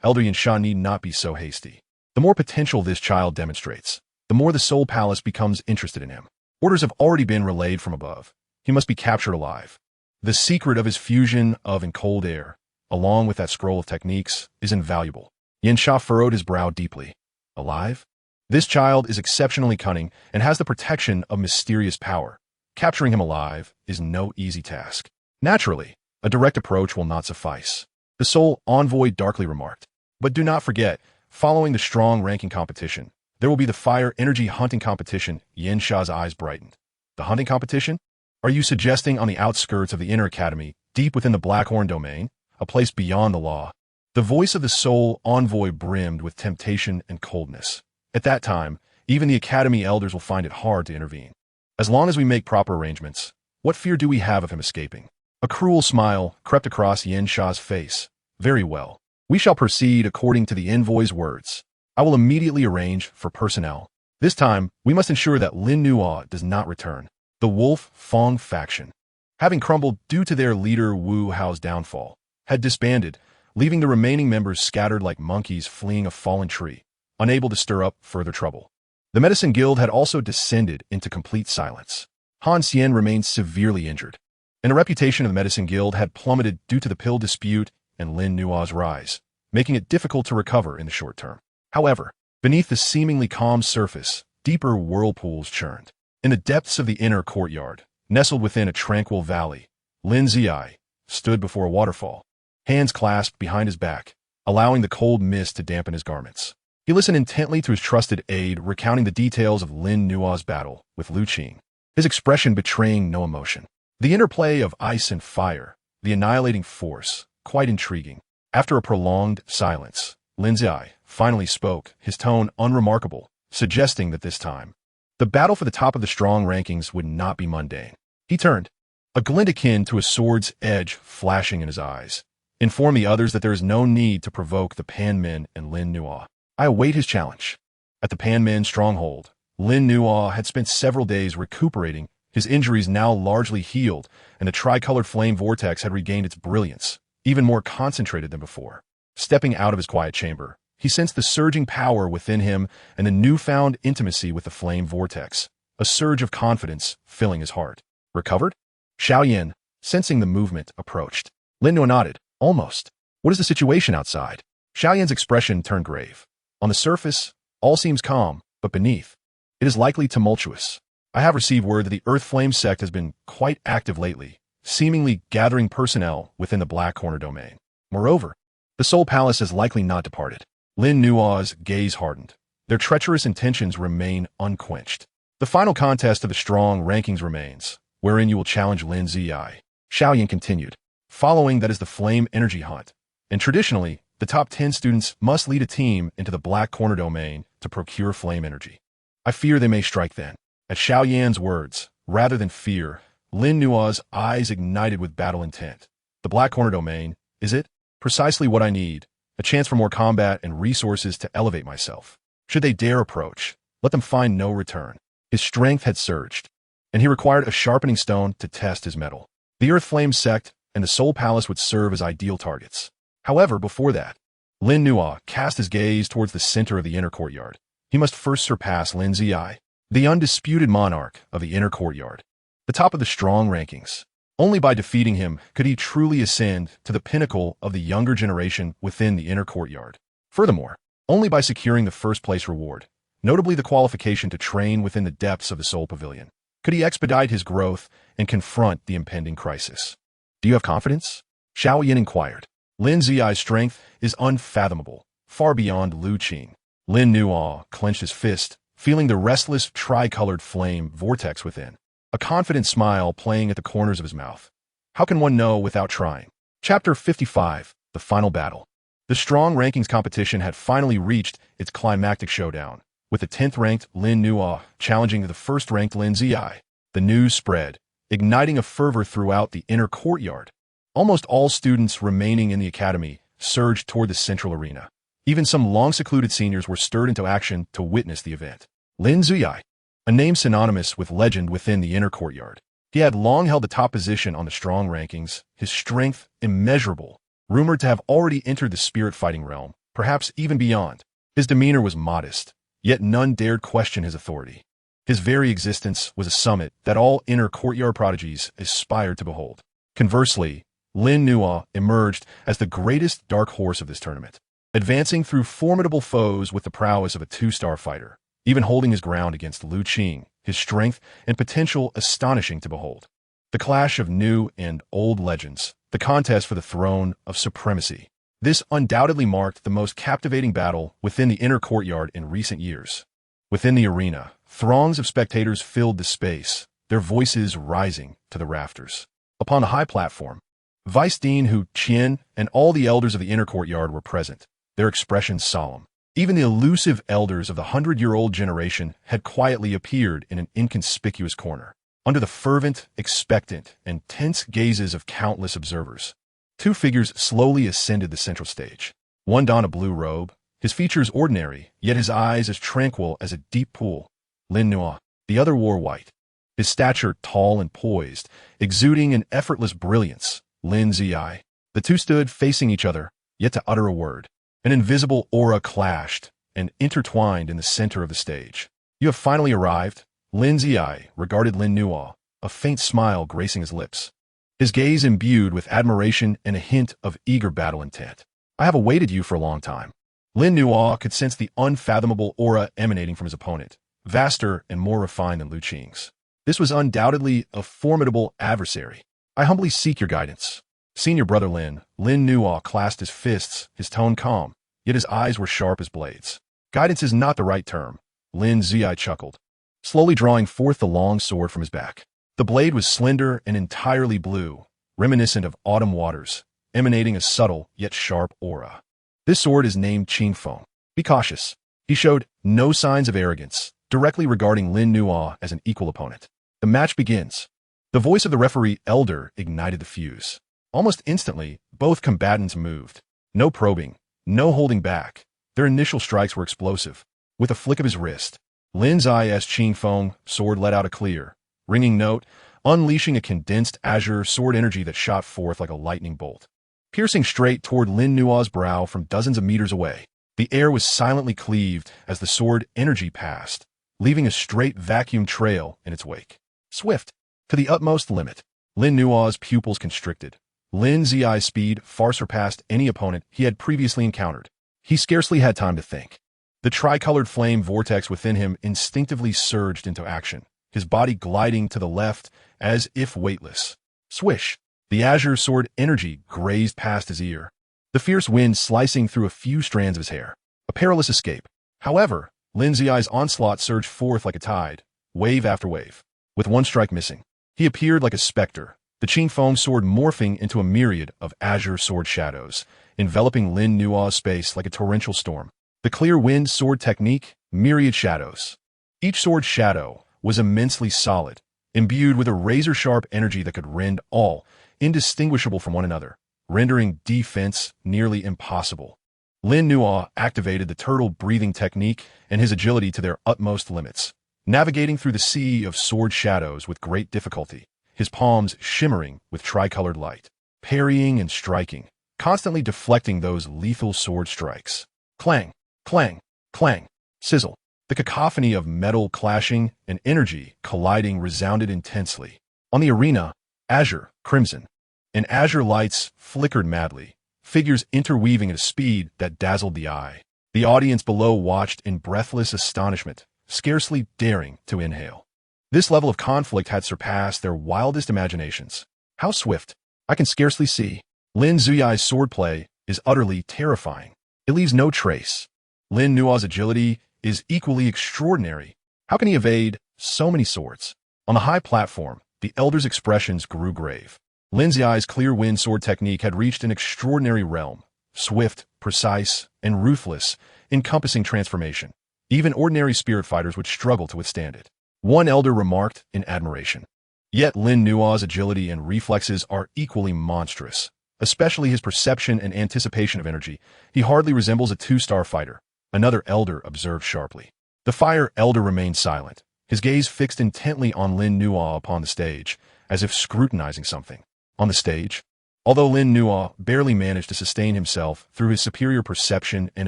Elder Yin Sha need not be so hasty. The more potential this child demonstrates, the more the Soul Palace becomes interested in him. Orders have already been relayed from above. He must be captured alive. The secret of his fusion of and cold air, along with that scroll of techniques, is invaluable. Yin Sha furrowed his brow deeply. Alive? This child is exceptionally cunning and has the protection of mysterious power. Capturing him alive is no easy task. Naturally, a direct approach will not suffice, the Soul Envoy darkly remarked. But do not forget, following the strong ranking competition, there will be the fire energy hunting competition. Yin Sha's eyes brightened. The hunting competition? Are you suggesting on the outskirts of the Inner Academy, deep within the Blackhorn domain, a place beyond the law? The voice of the Soul Envoy brimmed with temptation and coldness. At that time, Even the Academy elders will find it hard to intervene. As long as we make proper arrangements, what fear do we have of him escaping? A cruel smile crept across Yin Sha's face. Very well. We shall proceed according to the envoy's words. I will immediately arrange for personnel. This time, we must ensure that Lin Nuo does not return. The Wolf Fong faction, having crumbled due to their leader Wu Hao's downfall, had disbanded, leaving the remaining members scattered like monkeys fleeing a fallen tree, unable to stir up further trouble. The Medicine Guild had also descended into complete silence. Han Xian remained severely injured, and the reputation of the Medicine Guild had plummeted due to the pill dispute and Lin Nuo's rise, making it difficult to recover in the short term. However, beneath the seemingly calm surface, deeper whirlpools churned. In the depths of the inner courtyard, nestled within a tranquil valley, Lin Ziyi stood before a waterfall, hands clasped behind his back, allowing the cold mist to dampen his garments. He listened intently to his trusted aide recounting the details of Lin Nuo's battle with Lu Qing, his expression betraying no emotion. The interplay of ice and fire, the annihilating force, quite intriguing. After a prolonged silence, Lin Ziyi finally spoke, his tone unremarkable, suggesting that this time, the battle for the top of the strong rankings would not be mundane. He turned, a glint akin to a sword's edge flashing in his eyes, informed the others that there is no need to provoke the Pan Men and Lin Nuo. I await his challenge. At the Pan Men stronghold, Lin Nuo had spent several days recuperating, his injuries now largely healed, and the tricolored flame vortex had regained its brilliance, even more concentrated than before. Stepping out of his quiet chamber, he sensed the surging power within him and the newfound intimacy with the flame vortex, a surge of confidence filling his heart. Recovered? Xiaoyan, sensing the movement, approached. Lin Nuo nodded. Almost. What is the situation outside? Xiaoyan's expression turned grave. On the surface, all seems calm, but beneath, it is likely tumultuous. I have received word that the Earth Flame sect has been quite active lately, seemingly gathering personnel within the Black Corner domain. Moreover, the Soul Palace has likely not departed. Lin Nuo's gaze hardened. Their treacherous intentions remain unquenched. The final contest of the strong rankings remains, wherein you will challenge Lin Ziyi. Xiaoyan continued. Following that is the Flame Energy Hunt, and traditionally, the top 10 students must lead a team into the Black Corner domain to procure flame energy. I fear they may strike then. At Xiaoyan's words, rather than fear, Lin Nuo's eyes ignited with battle intent. The Black Corner domain, is it? Precisely what I need. A chance for more combat and resources to elevate myself. Should they dare approach, let them find no return. His strength had surged, and he required a sharpening stone to test his mettle. The Earth Flame sect and the Soul Palace would serve as ideal targets. However, before that, Lin Nuo cast his gaze towards the center of the inner courtyard. He must first surpass Lin Ziyi, the undisputed monarch of the inner courtyard, the top of the strong rankings. Only by defeating him could he truly ascend to the pinnacle of the younger generation within the inner courtyard. Furthermore, only by securing the first-place reward, notably the qualification to train within the depths of the Soul Pavilion, could he expedite his growth and confront the impending crisis. Do you have confidence? Xiaoyan inquired. Lin Ziyi's strength is unfathomable, far beyond Lu Qing. Lin Nuo clenched his fist, feeling the restless tricolored flame vortex within, a confident smile playing at the corners of his mouth. How can one know without trying? Chapter 55, The Final Battle. The strong rankings competition had finally reached its climactic showdown, with the 10th-ranked Lin Nuo challenging the first-ranked Lin Ziyi. The news spread, igniting a fervor throughout the inner courtyard. Almost all students remaining in the academy surged toward the central arena. Even some long-secluded seniors were stirred into action to witness the event. Lin Ziyi, a name synonymous with legend within the inner courtyard. He had long held the top position on the strong rankings, his strength immeasurable, rumored to have already entered the spirit-fighting realm, perhaps even beyond. His demeanor was modest, yet none dared question his authority. His very existence was a summit that all inner courtyard prodigies aspired to behold. Conversely, Lin Nuo emerged as the greatest dark horse of this tournament, advancing through formidable foes with the prowess of a two-star fighter, even holding his ground against Lu Qing, his strength and potential astonishing to behold. The clash of new and old legends, the contest for the throne of supremacy. This undoubtedly marked the most captivating battle within the inner courtyard in recent years. Within the arena, throngs of spectators filled the space, their voices rising to the rafters. Upon the high platform, Vice Dean Hu Qian and all the elders of the inner courtyard were present, their expressions solemn. Even the elusive elders of the 100-year-old generation had quietly appeared in an inconspicuous corner, under the fervent, expectant, and tense gazes of countless observers. Two figures slowly ascended the central stage. One donned a blue robe, his features ordinary, yet his eyes as tranquil as a deep pool. Lin Nuo. The other wore white, his stature tall and poised, exuding an effortless brilliance. Lin Zi. The two stood facing each other, yet to utter a word. An invisible aura clashed and intertwined in the center of the stage. You have finally arrived. Lin Zi regarded Lin Nuo, a faint smile gracing his lips, his gaze imbued with admiration and a hint of eager battle intent. I have awaited you for a long time. Lin Nuo could sense the unfathomable aura emanating from his opponent, vaster and more refined than Lu Qing's. This was undoubtedly a formidable adversary. I humbly seek your guidance. Senior brother Lin Nuo clasped his fists, his tone calm, yet his eyes were sharp as blades. Guidance is not the right term. Lin Zi chuckled, slowly drawing forth the long sword from his back. The blade was slender and entirely blue, reminiscent of autumn waters, emanating a subtle yet sharp aura. This sword is named Qingfeng. Be cautious. He showed no signs of arrogance, directly regarding Lin Nuo as an equal opponent. The match begins. The voice of the referee elder ignited the fuse. Almost instantly, both combatants moved. No probing, no holding back. Their initial strikes were explosive. With a flick of his wrist, Lin's Qingfeng sword let out a clear, ringing note, unleashing a condensed azure sword energy that shot forth like a lightning bolt, piercing straight toward Lin Nuo's brow from dozens of meters away. The air was silently cleaved as the sword energy passed, leaving a straight vacuum trail in its wake. Swift, to the utmost limit, Lin Nuo's pupils constricted. Lin Zi's speed far surpassed any opponent he had previously encountered. He scarcely had time to think. The tricolored flame vortex within him instinctively surged into action, his body gliding to the left as if weightless. Swish! The azure sword energy grazed past his ear, the fierce wind slicing through a few strands of his hair. A perilous escape. However, Lin Zi's onslaught surged forth like a tide, wave after wave. With one strike missing, he appeared like a specter, the Qingfeng sword morphing into a myriad of azure sword shadows, enveloping Lin Nuo's space like a torrential storm. The clear wind sword technique, myriad shadows. Each sword shadow was immensely solid, imbued with a razor-sharp energy that could rend all, indistinguishable from one another, rendering defense nearly impossible. Lin Nuo activated the turtle breathing technique and his agility to their utmost limits, navigating through the sea of sword shadows with great difficulty, his palms shimmering with tricolored light, parrying and striking, constantly deflecting those lethal sword strikes. Clang, clang, clang, sizzle. The cacophony of metal clashing and energy colliding resounded intensely. On the arena, azure, crimson, and azure lights flickered madly, figures interweaving at a speed that dazzled the eye. The audience below watched in breathless astonishment, scarcely daring to inhale. This level of conflict had surpassed their wildest imaginations. How swift! I can scarcely see. Lin Zi's swordplay is utterly terrifying. It leaves no trace. Lin Nuo's agility is equally extraordinary. How can he evade so many swords? On the high platform, the elder's expressions grew grave. Lin Zi's clear wind sword technique had reached an extraordinary realm, swift, precise, and ruthless, encompassing transformation. Even ordinary spirit fighters would struggle to withstand it. One elder remarked in admiration. Yet Lin Nuo's agility and reflexes are equally monstrous, especially his perception and anticipation of energy. He hardly resembles a two-star fighter, another elder observed sharply. The fire elder remained silent, his gaze fixed intently on Lin Nuo upon the stage, as if scrutinizing something. On the stage, although Lin Nuo barely managed to sustain himself through his superior perception and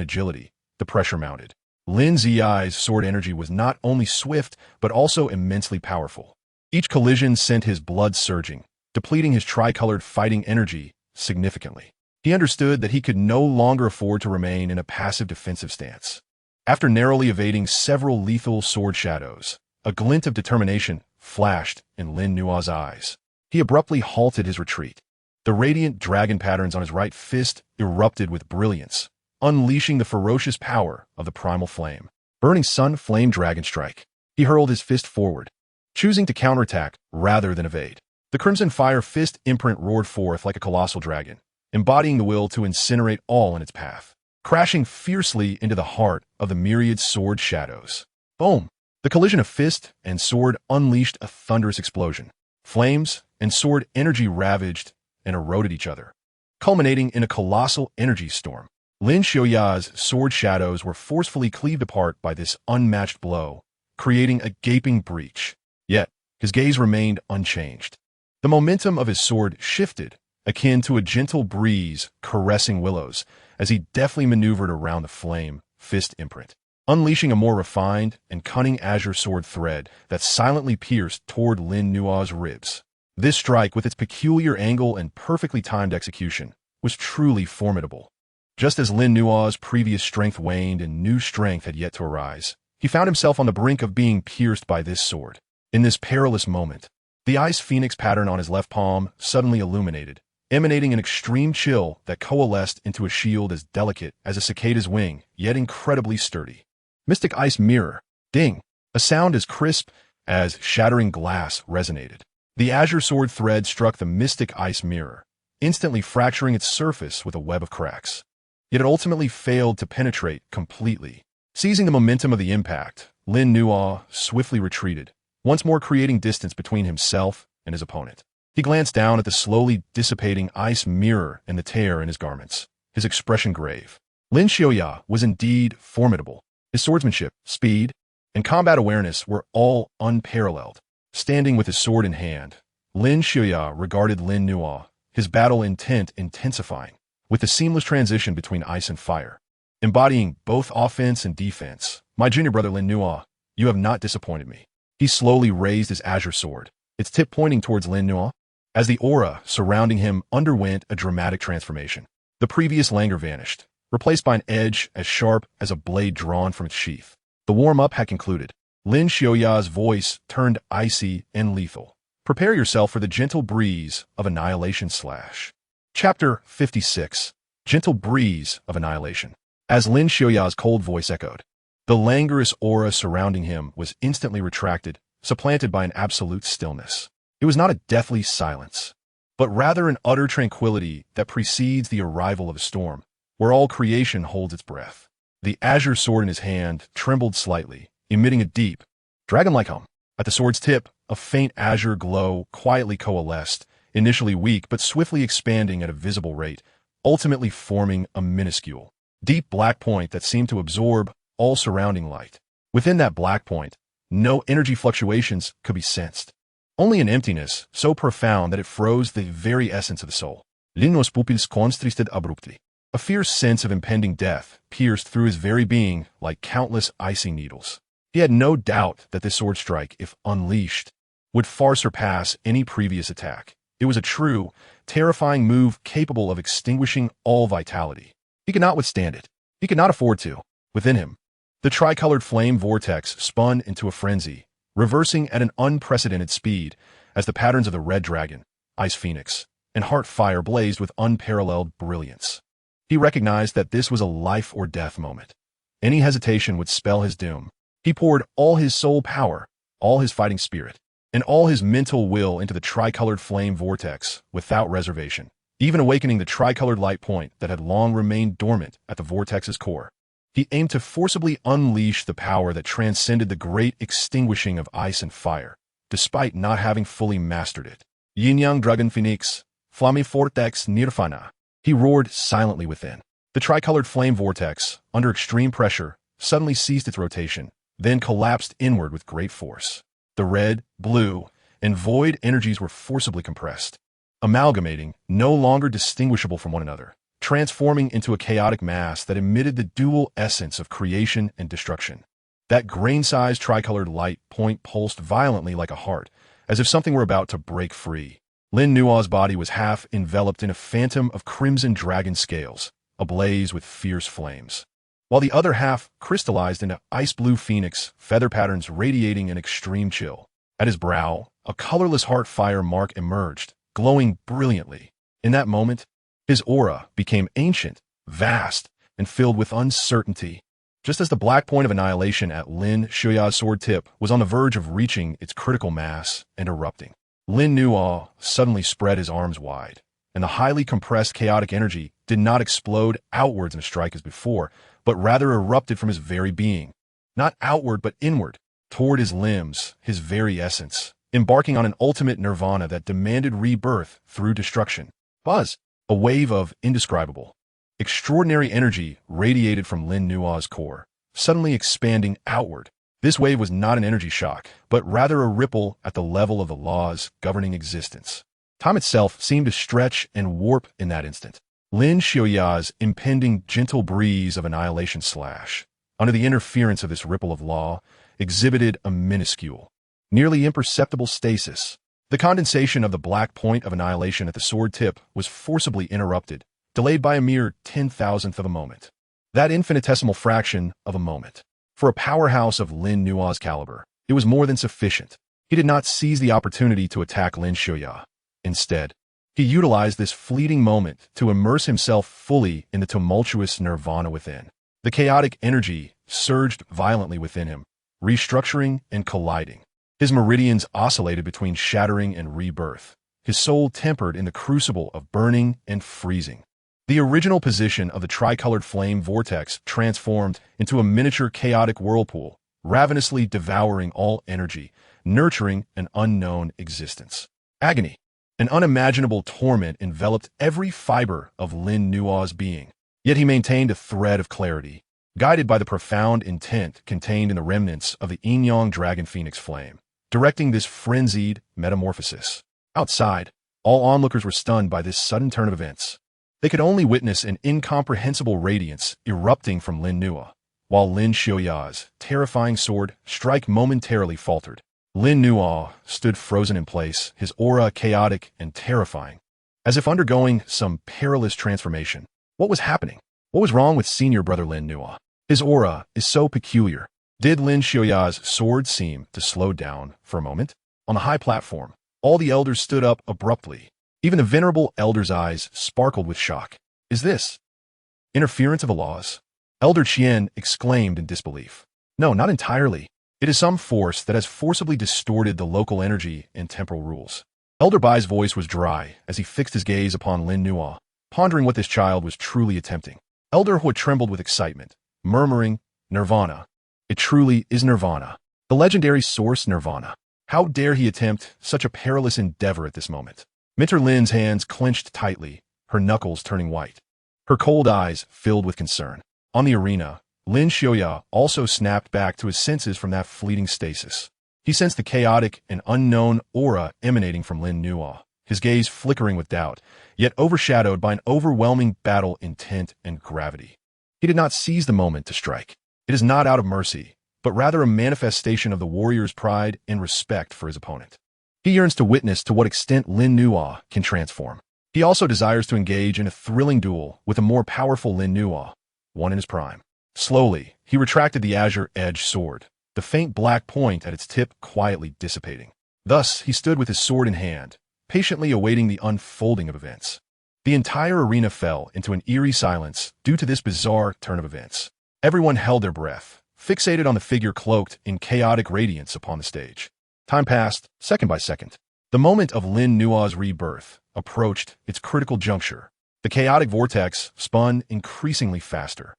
agility, the pressure mounted. Lin Zi's sword energy was not only swift, but also immensely powerful. Each collision sent his blood surging, depleting his tricolored fighting energy significantly. He understood that he could no longer afford to remain in a passive defensive stance. After narrowly evading several lethal sword shadows, a glint of determination flashed in Lin Nuo's eyes. He abruptly halted his retreat. The radiant dragon patterns on his right fist erupted with brilliance, unleashing the ferocious power of the primal flame. Burning Sun Flame Dragon Strike. He hurled his fist forward, choosing to counterattack rather than evade. The Crimson Fire fist imprint roared forth like a colossal dragon, embodying the will to incinerate all in its path. crashing fiercely into the heart of the myriad sword shadows. Boom! The collision of fist and sword unleashed a thunderous explosion. Flames and sword energy ravaged and eroded each other, culminating in a colossal energy storm. Lin Xiaoya's sword shadows were forcefully cleaved apart by this unmatched blow, creating a gaping breach. Yet, his gaze remained unchanged. The momentum of his sword shifted, akin to a gentle breeze caressing willows, as he deftly maneuvered around the flame fist imprint, unleashing a more refined and cunning azure sword thread that silently pierced toward Lin Nua's ribs. This strike, with its peculiar angle and perfectly timed execution, was truly formidable. Just as Lin Nua's previous strength waned and new strength had yet to arise, he found himself on the brink of being pierced by this sword. In this perilous moment, the ice phoenix pattern on his left palm suddenly illuminated, emanating an extreme chill that coalesced into a shield as delicate as a cicada's wing, yet incredibly sturdy. Mystic Ice Mirror. Ding! A sound as crisp as shattering glass resonated. The azure sword thread struck the mystic ice mirror, instantly fracturing its surface with a web of cracks. Yet it ultimately failed to penetrate completely. Seizing the momentum of the impact, Lin Nua swiftly retreated, once more creating distance between himself and his opponent. He glanced down at the slowly dissipating ice mirror and the tear in his garments, his expression grave. Lin Xiaoya was indeed formidable. His swordsmanship, speed, and combat awareness were all unparalleled. Standing with his sword in hand, Lin Xiaoya regarded Lin Nua, his battle intent intensifying, with the seamless transition between ice and fire, embodying both offense and defense. My junior brother Lin Nua, you have not disappointed me. He slowly raised his azure sword, its tip pointing towards Lin Nua, as the aura surrounding him underwent a dramatic transformation. The previous languor vanished, replaced by an edge as sharp as a blade drawn from its sheath. The warm-up had concluded. Lin Xiaoya's voice turned icy and lethal. Prepare yourself for the gentle breeze of annihilation slash. Chapter 56. Gentle Breeze of Annihilation. As Lin Xiaoya's cold voice echoed, the languorous aura surrounding him was instantly retracted, supplanted by an absolute stillness. It was not a deathly silence, but rather an utter tranquility that precedes the arrival of a storm, where all creation holds its breath. The azure sword in his hand trembled slightly, emitting a deep, dragon-like hum. At the sword's tip, a faint azure glow quietly coalesced, initially weak but swiftly expanding at a visible rate, ultimately forming a minuscule, deep black point that seemed to absorb all surrounding light. Within that black point, no energy fluctuations could be sensed. Only an emptiness so profound that it froze the very essence of the soul. Linnos pupils constristed abruptly. A fierce sense of impending death pierced through his very being like countless icy needles. He had no doubt that this sword strike, if unleashed, would far surpass any previous attack. It was a true, terrifying move capable of extinguishing all vitality. He could not withstand it. He could not afford to. Within him, the tricolored flame vortex spun into a frenzy, reversing at an unprecedented speed as the patterns of the red dragon, ice phoenix, and heart fire blazed with unparalleled brilliance. He recognized that this was a life-or-death moment. Any hesitation would spell his doom. He poured all his soul power, all his fighting spirit, and all his mental will into the tricolored flame vortex without reservation, even awakening the tricolored light point that had long remained dormant at the vortex's core. He aimed to forcibly unleash the power that transcended the great extinguishing of ice and fire, despite not having fully mastered it. Yin-Yang Dragon Phoenix, Flamme Vortex Nirvana. He roared silently within. The tricolored flame vortex, under extreme pressure, suddenly ceased its rotation, then collapsed inward with great force. The red, blue, and void energies were forcibly compressed, amalgamating, no longer distinguishable from one another, transforming into a chaotic mass that emitted the dual essence of creation and destruction. That grain-sized tricolored light point pulsed violently like a heart, as if something were about to break free. Lin Nua's body was half enveloped in a phantom of crimson dragon scales, ablaze with fierce flames, while the other half crystallized into ice-blue phoenix feather patterns radiating an extreme chill. At his brow, a colorless heart fire mark emerged, glowing brilliantly. In that moment, his aura became ancient, vast, and filled with uncertainty. Just as the black point of annihilation at Lin Xiaoya's sword tip was on the verge of reaching its critical mass and erupting, Lin Nua suddenly spread his arms wide, and the highly compressed chaotic energy did not explode outwards in a strike as before, but rather erupted from his very being. Not outward, but inward, toward his limbs, his very essence, embarking on an ultimate nirvana that demanded rebirth through destruction. Buzz, a wave of indescribable, extraordinary energy radiated from Lin Nua's core, suddenly expanding outward. This wave was not an energy shock, but rather a ripple at the level of the laws governing existence. Time itself seemed to stretch and warp in that instant. Lin Xiaoya's impending gentle breeze of annihilation slash, under the interference of this ripple of law, exhibited a minuscule, nearly imperceptible stasis. The condensation of the black point of annihilation at the sword tip was forcibly interrupted, delayed by a mere 10,000th of a moment. That infinitesimal fraction of a moment. For a powerhouse of Lin Nua's caliber, it was more than sufficient. He did not seize the opportunity to attack Lin Xiaoya. Instead, he utilized this fleeting moment to immerse himself fully in the tumultuous nirvana within. The chaotic energy surged violently within him, restructuring and colliding. His meridians oscillated between shattering and rebirth, his soul tempered in the crucible of burning and freezing. The original position of the tricolored flame vortex transformed into a miniature chaotic whirlpool, ravenously devouring all energy, nurturing an unknown existence. Agony, an unimaginable torment enveloped every fiber of Lin Nua's being. Yet he maintained a thread of clarity, guided by the profound intent contained in the remnants of the yin-yang dragon phoenix flame, directing this frenzied metamorphosis. Outside, all onlookers were stunned by this sudden turn of events. They could only witness an incomprehensible radiance erupting from Lin Nua, while Lin Xiaoya's terrifying sword strike momentarily faltered. Lin Nua stood frozen in place, his aura chaotic and terrifying, as if undergoing some perilous transformation. What was happening? What was wrong with senior brother Lin Nua? His aura is so peculiar. Did Lin Xiaoya's sword seem to slow down for a moment? On the high platform, all the elders stood up abruptly. Even the venerable elder's eyes sparkled with shock. Is this interference of the laws? Elder Qian exclaimed in disbelief. No, not entirely. It is some force that has forcibly distorted the local energy and temporal rules. Elder Bai's voice was dry as he fixed his gaze upon Lin Nua, pondering what this child was truly attempting. Elder Hua trembled with excitement, murmuring, Nirvana. It truly is Nirvana. The legendary source Nirvana. How dare he attempt such a perilous endeavor at this moment? Minter Lin's hands clenched tightly, her knuckles turning white. Her cold eyes filled with concern. On the arena, Lin Xiaoya also snapped back to his senses from that fleeting stasis. He sensed the chaotic and unknown aura emanating from Lin Nua, his gaze flickering with doubt, yet overshadowed by an overwhelming battle intent and gravity. He did not seize the moment to strike. It is not out of mercy, but rather a manifestation of the warrior's pride and respect for his opponent. He yearns to witness to what extent Lin Nua can transform. He also desires to engage in a thrilling duel with a more powerful Lin Nua, one in his prime. Slowly, he retracted the azure-edged sword, the faint black point at its tip quietly dissipating. Thus, he stood with his sword in hand, patiently awaiting the unfolding of events. The entire arena fell into an eerie silence due to this bizarre turn of events. Everyone held their breath, fixated on the figure cloaked in chaotic radiance upon the stage. Time passed, second by second. The moment of Lin Nua's rebirth approached its critical juncture. The chaotic vortex spun increasingly faster,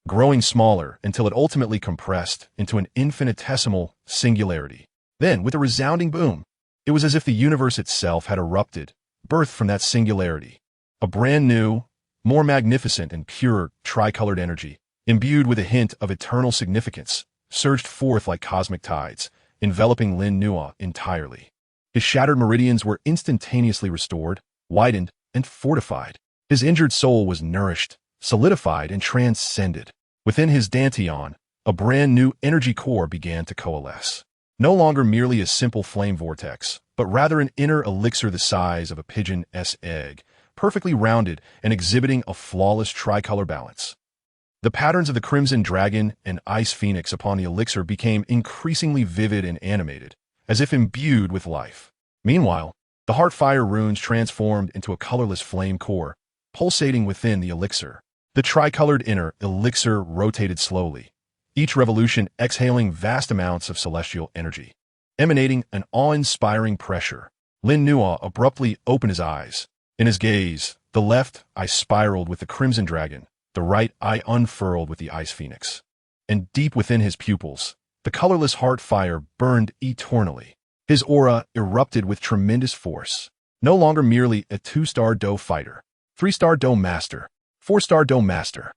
growing smaller until it ultimately compressed into an infinitesimal singularity. Then, with a resounding boom, it was as if the universe itself had erupted, birthed from that singularity. A brand new, more magnificent and pure tricolored energy, imbued with a hint of eternal significance, surged forth like cosmic tides, enveloping Lin Nua entirely. His shattered meridians were instantaneously restored, widened, and fortified. His injured soul was nourished, solidified, and transcended. Within his dantian, a brand new energy core began to coalesce. No longer merely a simple flame vortex, but rather an inner elixir the size of a pigeon's egg, perfectly rounded and exhibiting a flawless tricolor balance. The patterns of the crimson dragon and ice phoenix upon the elixir became increasingly vivid and animated, as if imbued with life. Meanwhile, the heartfire runes transformed into a colorless flame core, pulsating within the elixir. The tricolored inner elixir rotated slowly, each revolution exhaling vast amounts of celestial energy. Emanating an awe-inspiring pressure, Lin Nua abruptly opened his eyes, In his gaze, the left eye spiraled with the crimson dragon, the right eye unfurled with the ice phoenix. And deep within his pupils, the colorless heart fire burned eternally. His aura erupted with tremendous force. No longer merely a 2-star Dou fighter, 3-star Dou master, 4-star Dou master,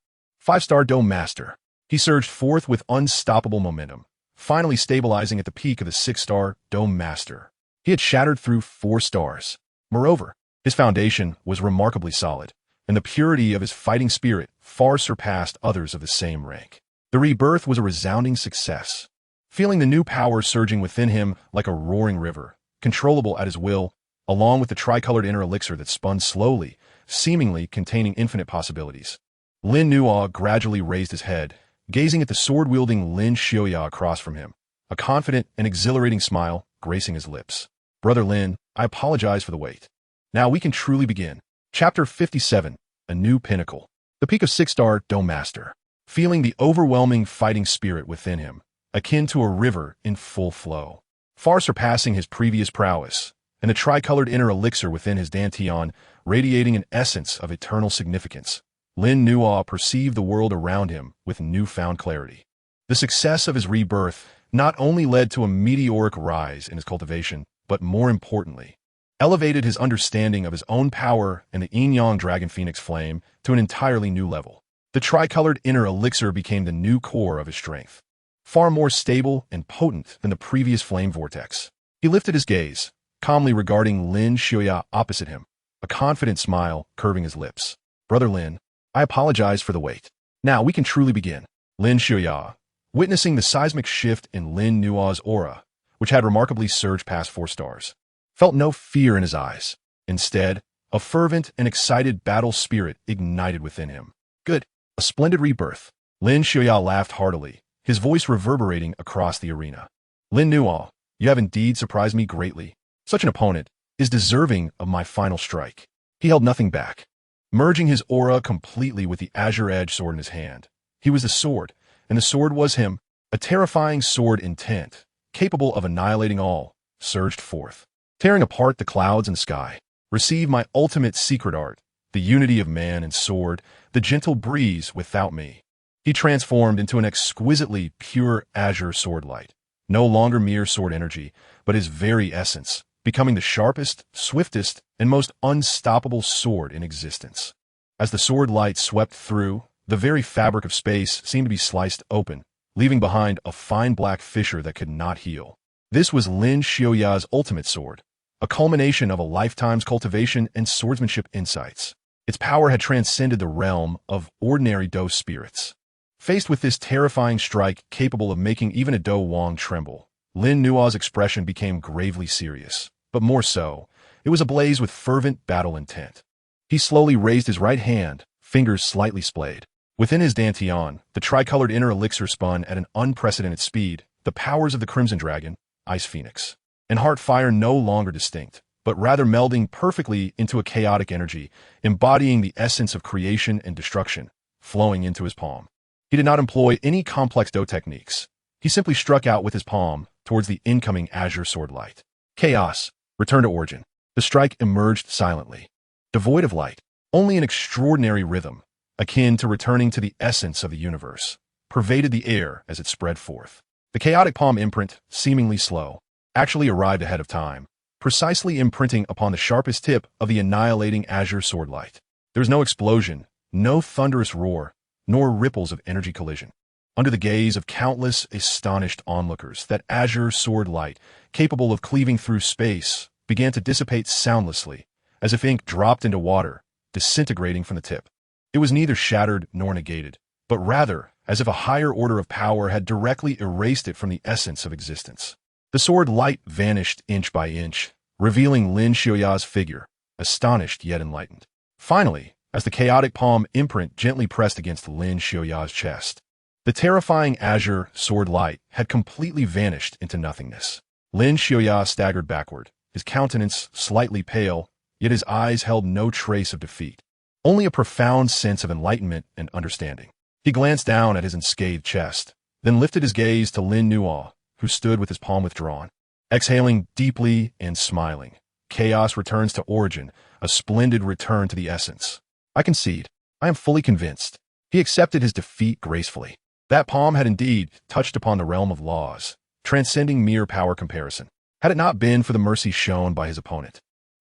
5-star Dou master. He surged forth with unstoppable momentum, finally stabilizing at the peak of the 6-star Dou master. He had shattered through 4 stars. Moreover, his foundation was remarkably solid, and the purity of his fighting spirit far surpassed others of the same rank. The rebirth was a resounding success. Feeling the new power surging within him like a roaring river, controllable at his will, along with the tricolored inner elixir that spun slowly, seemingly containing infinite possibilities, Lin Nuo gradually raised his head, gazing at the sword-wielding Lin Xiaoya across from him, a confident and exhilarating smile gracing his lips. Brother Lin, I apologize for the wait. Now we can truly begin. Chapter 57, A New Pinnacle. The peak of 6-star Dou Master. Feeling the overwhelming fighting spirit within him, akin to a river in full flow, far surpassing his previous prowess, and the tricolored inner elixir within his dantian radiating an essence of eternal significance, Lin Nuo perceived the world around him with newfound clarity. The success of his rebirth not only led to a meteoric rise in his cultivation, but more importantly, elevated his understanding of his own power and the yin-yang dragon phoenix flame to an entirely new level. The tricolored inner elixir became the new core of his strength, far more stable and potent than the previous flame vortex. He lifted his gaze, calmly regarding Lin Xiaoya opposite him, a confident smile curving his lips. Brother Lin, I apologize for the wait. Now we can truly begin. Lin Xiaoya, witnessing the seismic shift in Lin Nuo's aura, which had remarkably surged past 4 stars, felt no fear in his eyes. Instead, a fervent and excited battle spirit ignited within him. Good. A splendid rebirth. Lin Xiaoya laughed heartily, his voice reverberating across the arena. Lin Nuo, you have indeed surprised me greatly. Such an opponent is deserving of my final strike. He held nothing back, merging his aura completely with the azure edge sword in his hand. He was the sword, and the sword was him. A terrifying sword intent, capable of annihilating all, surged forth, tearing apart the clouds and sky. Receive my ultimate secret art, the unity of man and sword, the gentle breeze without me. He transformed into an exquisitely pure azure sword light, no longer mere sword energy, but his very essence, becoming the sharpest, swiftest, and most unstoppable sword in existence. As the sword light swept through, the very fabric of space seemed to be sliced open, leaving behind a fine black fissure that could not heal. This was Lin Xiaoya's ultimate sword, a culmination of a lifetime's cultivation and swordsmanship insights. Its power had transcended the realm of ordinary Dou spirits. Faced with this terrifying strike capable of making even a Dou Wang tremble, Lin Nuo's expression became gravely serious, but more so, it was ablaze with fervent battle intent. He slowly raised his right hand, fingers slightly splayed. Within his dantian, the tricolored inner elixir spun at an unprecedented speed, the powers of the crimson dragon, ice phoenix, and heart fire no longer distinct, but rather melding perfectly into a chaotic energy, embodying the essence of creation and destruction, flowing into his palm. He did not employ any complex Dou techniques. He simply struck out with his palm towards the incoming azure sword light. Chaos, return to origin. The strike emerged silently, devoid of light, only an extraordinary rhythm, akin to returning to the essence of the universe, pervaded the air as it spread forth. The chaotic palm imprint, seemingly slow, actually arrived ahead of time, precisely imprinting upon the sharpest tip of the annihilating azure sword light. There was no explosion, no thunderous roar, nor ripples of energy collision. Under the gaze of countless astonished onlookers, that azure sword light, capable of cleaving through space, began to dissipate soundlessly, as if ink dropped into water, disintegrating from the tip. It was neither shattered nor negated, but rather as if a higher order of power had directly erased it from the essence of existence. The sword light vanished inch by inch, revealing Lin Xiaoya's figure, astonished yet enlightened. Finally, as the chaotic palm imprint gently pressed against Lin Xiaoya's chest, the terrifying azure sword light had completely vanished into nothingness. Lin Xiaoya staggered backward, his countenance slightly pale, yet his eyes held no trace of defeat, only a profound sense of enlightenment and understanding. He glanced down at his unscathed chest, then lifted his gaze to Lin Nuo, who stood with his palm withdrawn, exhaling deeply and smiling, chaos returns to origin, a splendid return to the essence. I concede. I am fully convinced. He accepted his defeat gracefully. That palm had indeed touched upon the realm of laws, transcending mere power comparison. Had it not been for the mercy shown by his opponent,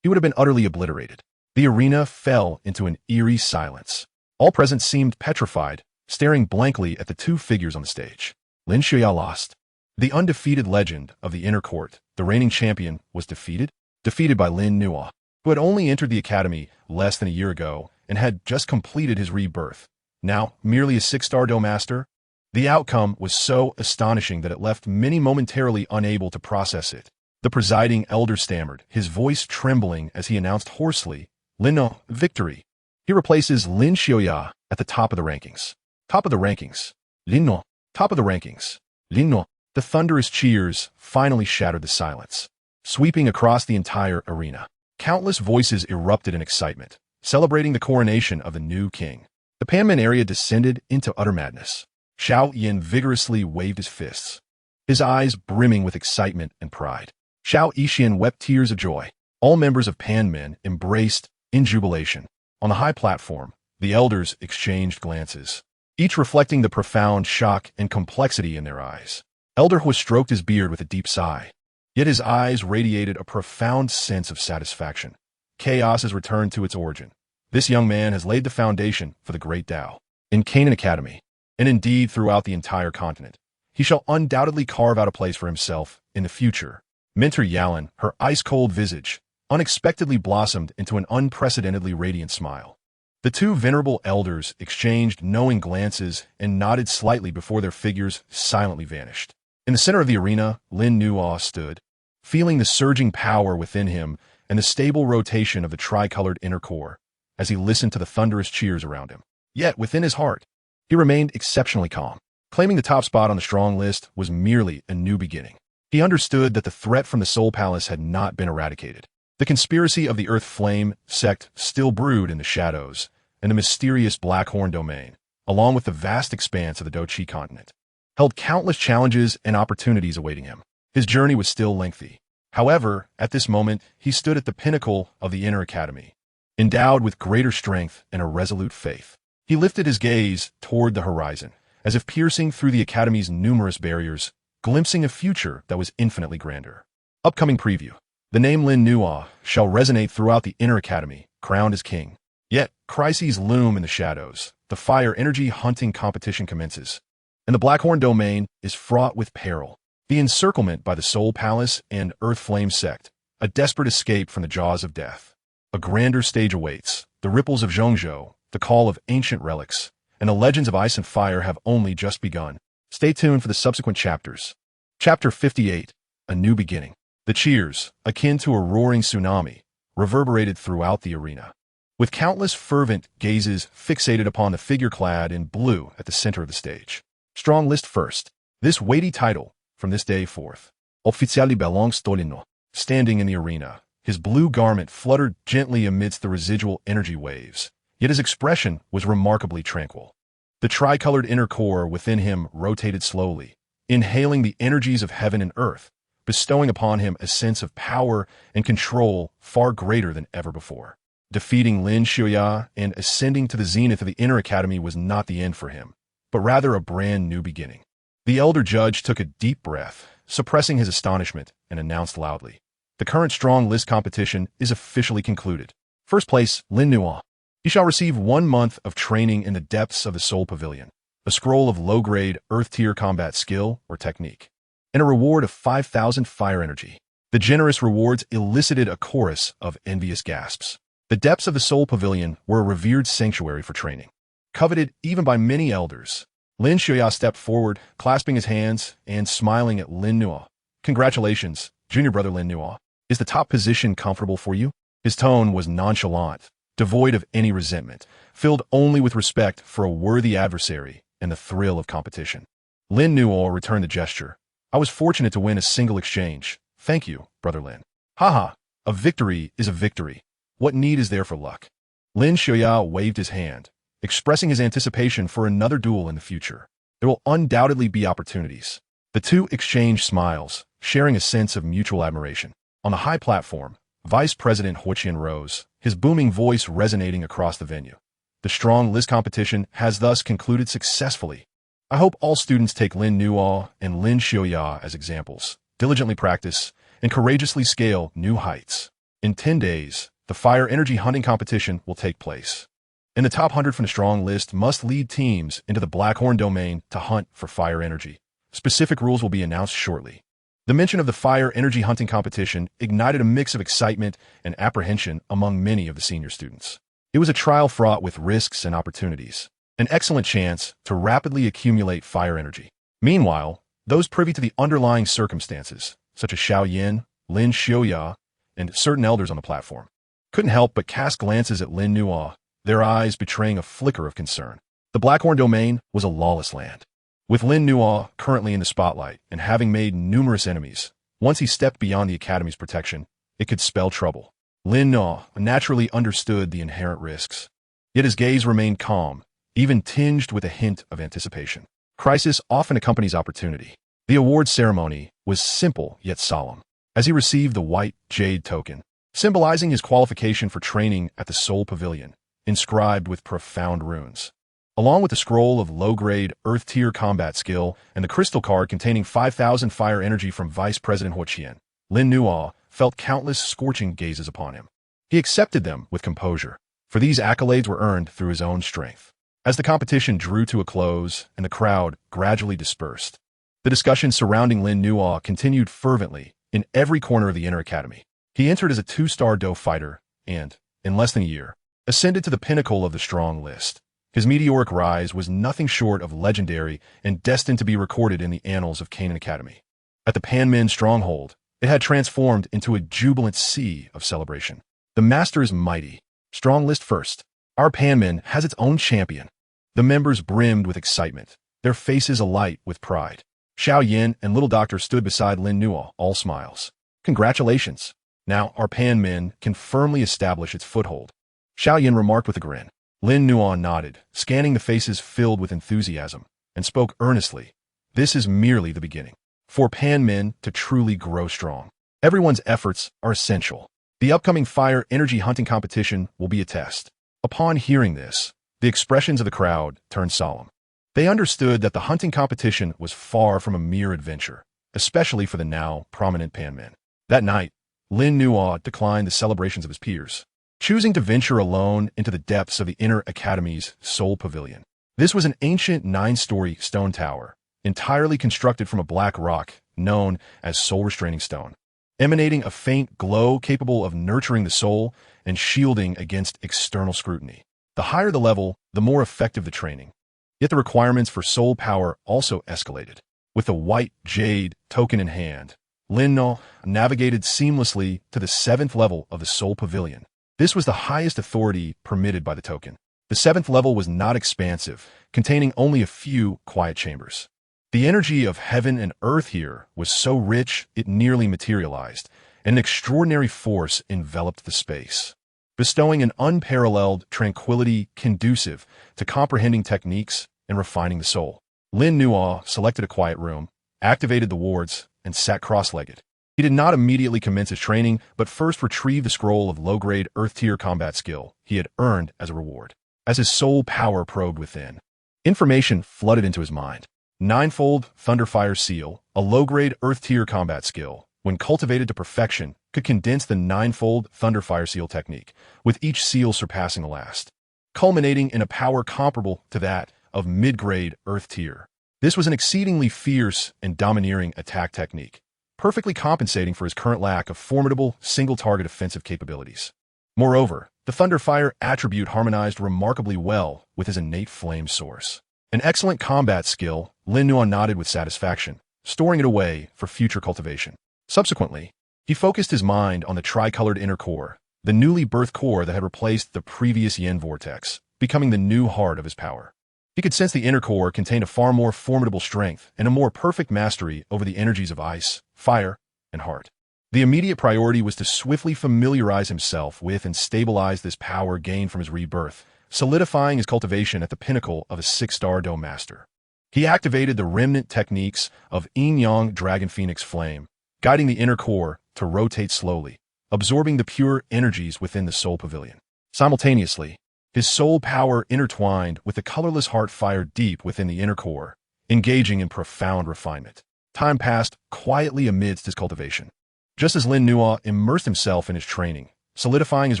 he would have been utterly obliterated. The arena fell into an eerie silence. All present seemed petrified, staring blankly at the two figures on the stage. Lin Xiaoya lost. The undefeated legend of the inner court, the reigning champion, was defeated? Defeated by Lin Nuo, who had only entered the academy less than a year ago and had just completed his rebirth. Now, merely a 6-star Do Master? The outcome was so astonishing that it left many momentarily unable to process it. The presiding elder stammered, his voice trembling as he announced hoarsely, Lin Nuo, victory. He replaces Lin Xiaoya at the top of the rankings. Top of the rankings. Lin Nuo, top of the rankings. Lin Nuo. The thunderous cheers finally shattered the silence, sweeping across the entire arena. Countless voices erupted in excitement, celebrating the coronation of the new king. The Panman area descended into utter madness. Xiao Yin vigorously waved his fists, his eyes brimming with excitement and pride. Xiao Yixian wept tears of joy. All members of Panman embraced in jubilation. On the high platform, the elders exchanged glances, each reflecting the profound shock and complexity in their eyes. Elder Hu stroked his beard with a deep sigh, yet his eyes radiated a profound sense of satisfaction. Chaos has returned to its origin. This young man has laid the foundation for the great Dao. In Canaan Academy, and indeed throughout the entire continent, he shall undoubtedly carve out a place for himself in the future. Mentor Yalan, her ice-cold visage, unexpectedly blossomed into an unprecedentedly radiant smile. The two venerable elders exchanged knowing glances and nodded slightly before their figures silently vanished. In the center of the arena, Lin Nuo stood, feeling the surging power within him and the stable rotation of the tricolored inner core as he listened to the thunderous cheers around him. Yet, within his heart, he remained exceptionally calm. Claiming the top spot on the strong list was merely a new beginning. He understood that the threat from the Soul Palace had not been eradicated. The conspiracy of the Earth Flame sect still brewed in the shadows, and the mysterious Blackhorn domain, along with the vast expanse of the Dou Qi Continent, held countless challenges and opportunities awaiting him. His journey was still lengthy. However, at this moment, he stood at the pinnacle of the inner academy, endowed with greater strength and a resolute faith. He lifted his gaze toward the horizon, as if piercing through the academy's numerous barriers, glimpsing a future that was infinitely grander. Upcoming preview. The name Lin Nuo shall resonate throughout the inner academy, crowned as king. Yet, crises loom in the shadows. The fire energy hunting competition commences, and the Blackhorn domain is fraught with peril. The encirclement by the Soul Palace and Earth Flame sect, a desperate escape from the jaws of death. A grander stage awaits. The ripples of Zhongzhou, the call of ancient relics, and the legends of ice and fire have only just begun. Stay tuned for the subsequent chapters. Chapter 58, A New Beginning. The cheers, akin to a roaring tsunami, reverberated throughout the arena, with countless fervent gazes fixated upon the figure clad in blue at the center of the stage. Strong list first. This weighty title, from this day forth, officially belongs to Lin Nuo. Standing in the arena, his blue garment fluttered gently amidst the residual energy waves, yet his expression was remarkably tranquil. The tricolored inner core within him rotated slowly, inhaling the energies of heaven and earth, bestowing upon him a sense of power and control far greater than ever before. Defeating Lin Xiaoya and ascending to the zenith of the inner academy was not the end for him, but rather a brand new beginning. The elder judge took a deep breath, suppressing his astonishment, and announced loudly, "The current strong list competition is officially concluded. First place, Lin Nuo. He shall receive 1 month of training in the depths of the Soul Pavilion, a scroll of low-grade Earth-tier combat skill or technique, and a reward of 5,000 fire energy." The generous rewards elicited a chorus of envious gasps. The depths of the Soul Pavilion were a revered sanctuary for training, coveted even by many elders. Lin Xiaoya stepped forward, clasping his hands and smiling at Lin Nuo. "Congratulations, junior brother Lin Nuo. Is the top position comfortable for you?" His tone was nonchalant, devoid of any resentment, filled only with respect for a worthy adversary and the thrill of competition. Lin Nuo returned the gesture. "I was fortunate to win a single exchange. Thank you, brother Lin." "Haha, a victory is a victory. What need is there for luck?" Lin Xiaoya waved his hand, expressing his anticipation for another duel in the future. There will undoubtedly be opportunities. The two exchanged smiles, sharing a sense of mutual admiration. On the high platform, Vice President Huoqian rose, his booming voice resonating across the venue. The strong list competition has thus concluded successfully. I hope all students take Lin Nuo and Lin Xiuya as examples, diligently practice, and courageously scale new heights. In 10 days, the fire energy hunting competition will take place. And the top 100 from the strong list must lead teams into the Blackhorn domain to hunt for fire energy. Specific rules will be announced shortly. The mention of the fire energy hunting competition ignited a mix of excitement and apprehension among many of the senior students. It was a trial fraught with risks and opportunities, an excellent chance to rapidly accumulate fire energy. Meanwhile, those privy to the underlying circumstances, such as Xiao Yin, Lin Xiuya, and certain elders on the platform, couldn't help but cast glances at Lin Nuo, their eyes betraying a flicker of concern. The Blackhorn domain was a lawless land. With Lin Nuo currently in the spotlight and having made numerous enemies, once he stepped beyond the Academy's protection, it could spell trouble. Lin Nuo naturally understood the inherent risks, yet his gaze remained calm, even tinged with a hint of anticipation. Crisis often accompanies opportunity. The award ceremony was simple yet solemn, as he received the white jade token, symbolizing his qualification for training at the Soul Pavilion, inscribed with profound runes. Along with the scroll of low-grade Earth-tier combat skill and the crystal card containing 5,000 fire energy from Vice President Huoqian, Lin Nuo felt countless scorching gazes upon him. He accepted them with composure, for these accolades were earned through his own strength. As the competition drew to a close and the crowd gradually dispersed, the discussion surrounding Lin Nuo continued fervently in every corner of the Inner Academy. He entered as a 2-star Dou fighter and, in less than a year, ascended to the pinnacle of the strong list. His meteoric rise was nothing short of legendary and destined to be recorded in the annals of Canaan Academy. At the Panmin stronghold, it had transformed into a jubilant sea of celebration. The master is mighty. Strong list first. Our Panmin has its own champion. The members brimmed with excitement, their faces alight with pride. Xiao Yin and Little Doctor stood beside Lin Nuo, all smiles. Congratulations. Now our Panmin can firmly establish its foothold. Xiao Yin remarked with a grin. Lin Nuo nodded, scanning the faces filled with enthusiasm, and spoke earnestly. This is merely the beginning. For Panmin to truly grow strong, everyone's efforts are essential. The upcoming fire energy hunting competition will be a test. Upon hearing this, the expressions of the crowd turned solemn. They understood that the hunting competition was far from a mere adventure, especially for the now prominent Panmin. That night, Lin Nuo declined the celebrations of his peers, choosing to venture alone into the depths of the Inner Academy's Soul Pavilion. This was an ancient 9-story stone tower, entirely constructed from a black rock known as soul-restraining stone, emanating a faint glow capable of nurturing the soul and shielding against external scrutiny. The higher the level, the more effective the training. Yet the requirements for soul power also escalated. With the white jade token in hand, Lin Nuo navigated seamlessly to the 7th level of the Soul Pavilion. This was the highest authority permitted by the token. The 7th level was not expansive, containing only a few quiet chambers. The energy of heaven and earth here was so rich it nearly materialized, and an extraordinary force enveloped the space, bestowing an unparalleled tranquility conducive to comprehending techniques and refining the soul. Lin Nuo selected a quiet room, activated the wards, and sat cross-legged. He did not immediately commence his training, but first retrieved the scroll of low-grade Earth-tier combat skill he had earned as a reward. As his soul power probed within, information flooded into his mind. 9-fold Thunderfire Seal, a low-grade Earth-tier combat skill, when cultivated to perfection, could condense the 9-fold Thunderfire Seal technique, with each seal surpassing the last, culminating in a power comparable to that of mid-grade Earth-tier. This was an exceedingly fierce and domineering attack technique, perfectly compensating for his current lack of formidable single-target offensive capabilities. Moreover, the Thunderfire attribute harmonized remarkably well with his innate flame source. An excellent combat skill, Lin Nuo nodded with satisfaction, storing it away for future cultivation. Subsequently, he focused his mind on the tricolored inner core, the newly birthed core that had replaced the previous Yin vortex, becoming the new heart of his power. He could sense the inner core contained a far more formidable strength and a more perfect mastery over the energies of ice, fire, and heart. The immediate priority was to swiftly familiarize himself with and stabilize this power gained from his rebirth, solidifying his cultivation at the pinnacle of a 6-star Dou master. He activated the remnant techniques of Yin Yang Dragon Phoenix Flame, guiding the inner core to rotate slowly, absorbing the pure energies within the soul pavilion. Simultaneously, his soul power intertwined with the colorless heart fire deep within the inner core, engaging in profound refinement. Time passed quietly amidst his cultivation. Just as Lin Nuo immersed himself in his training, solidifying his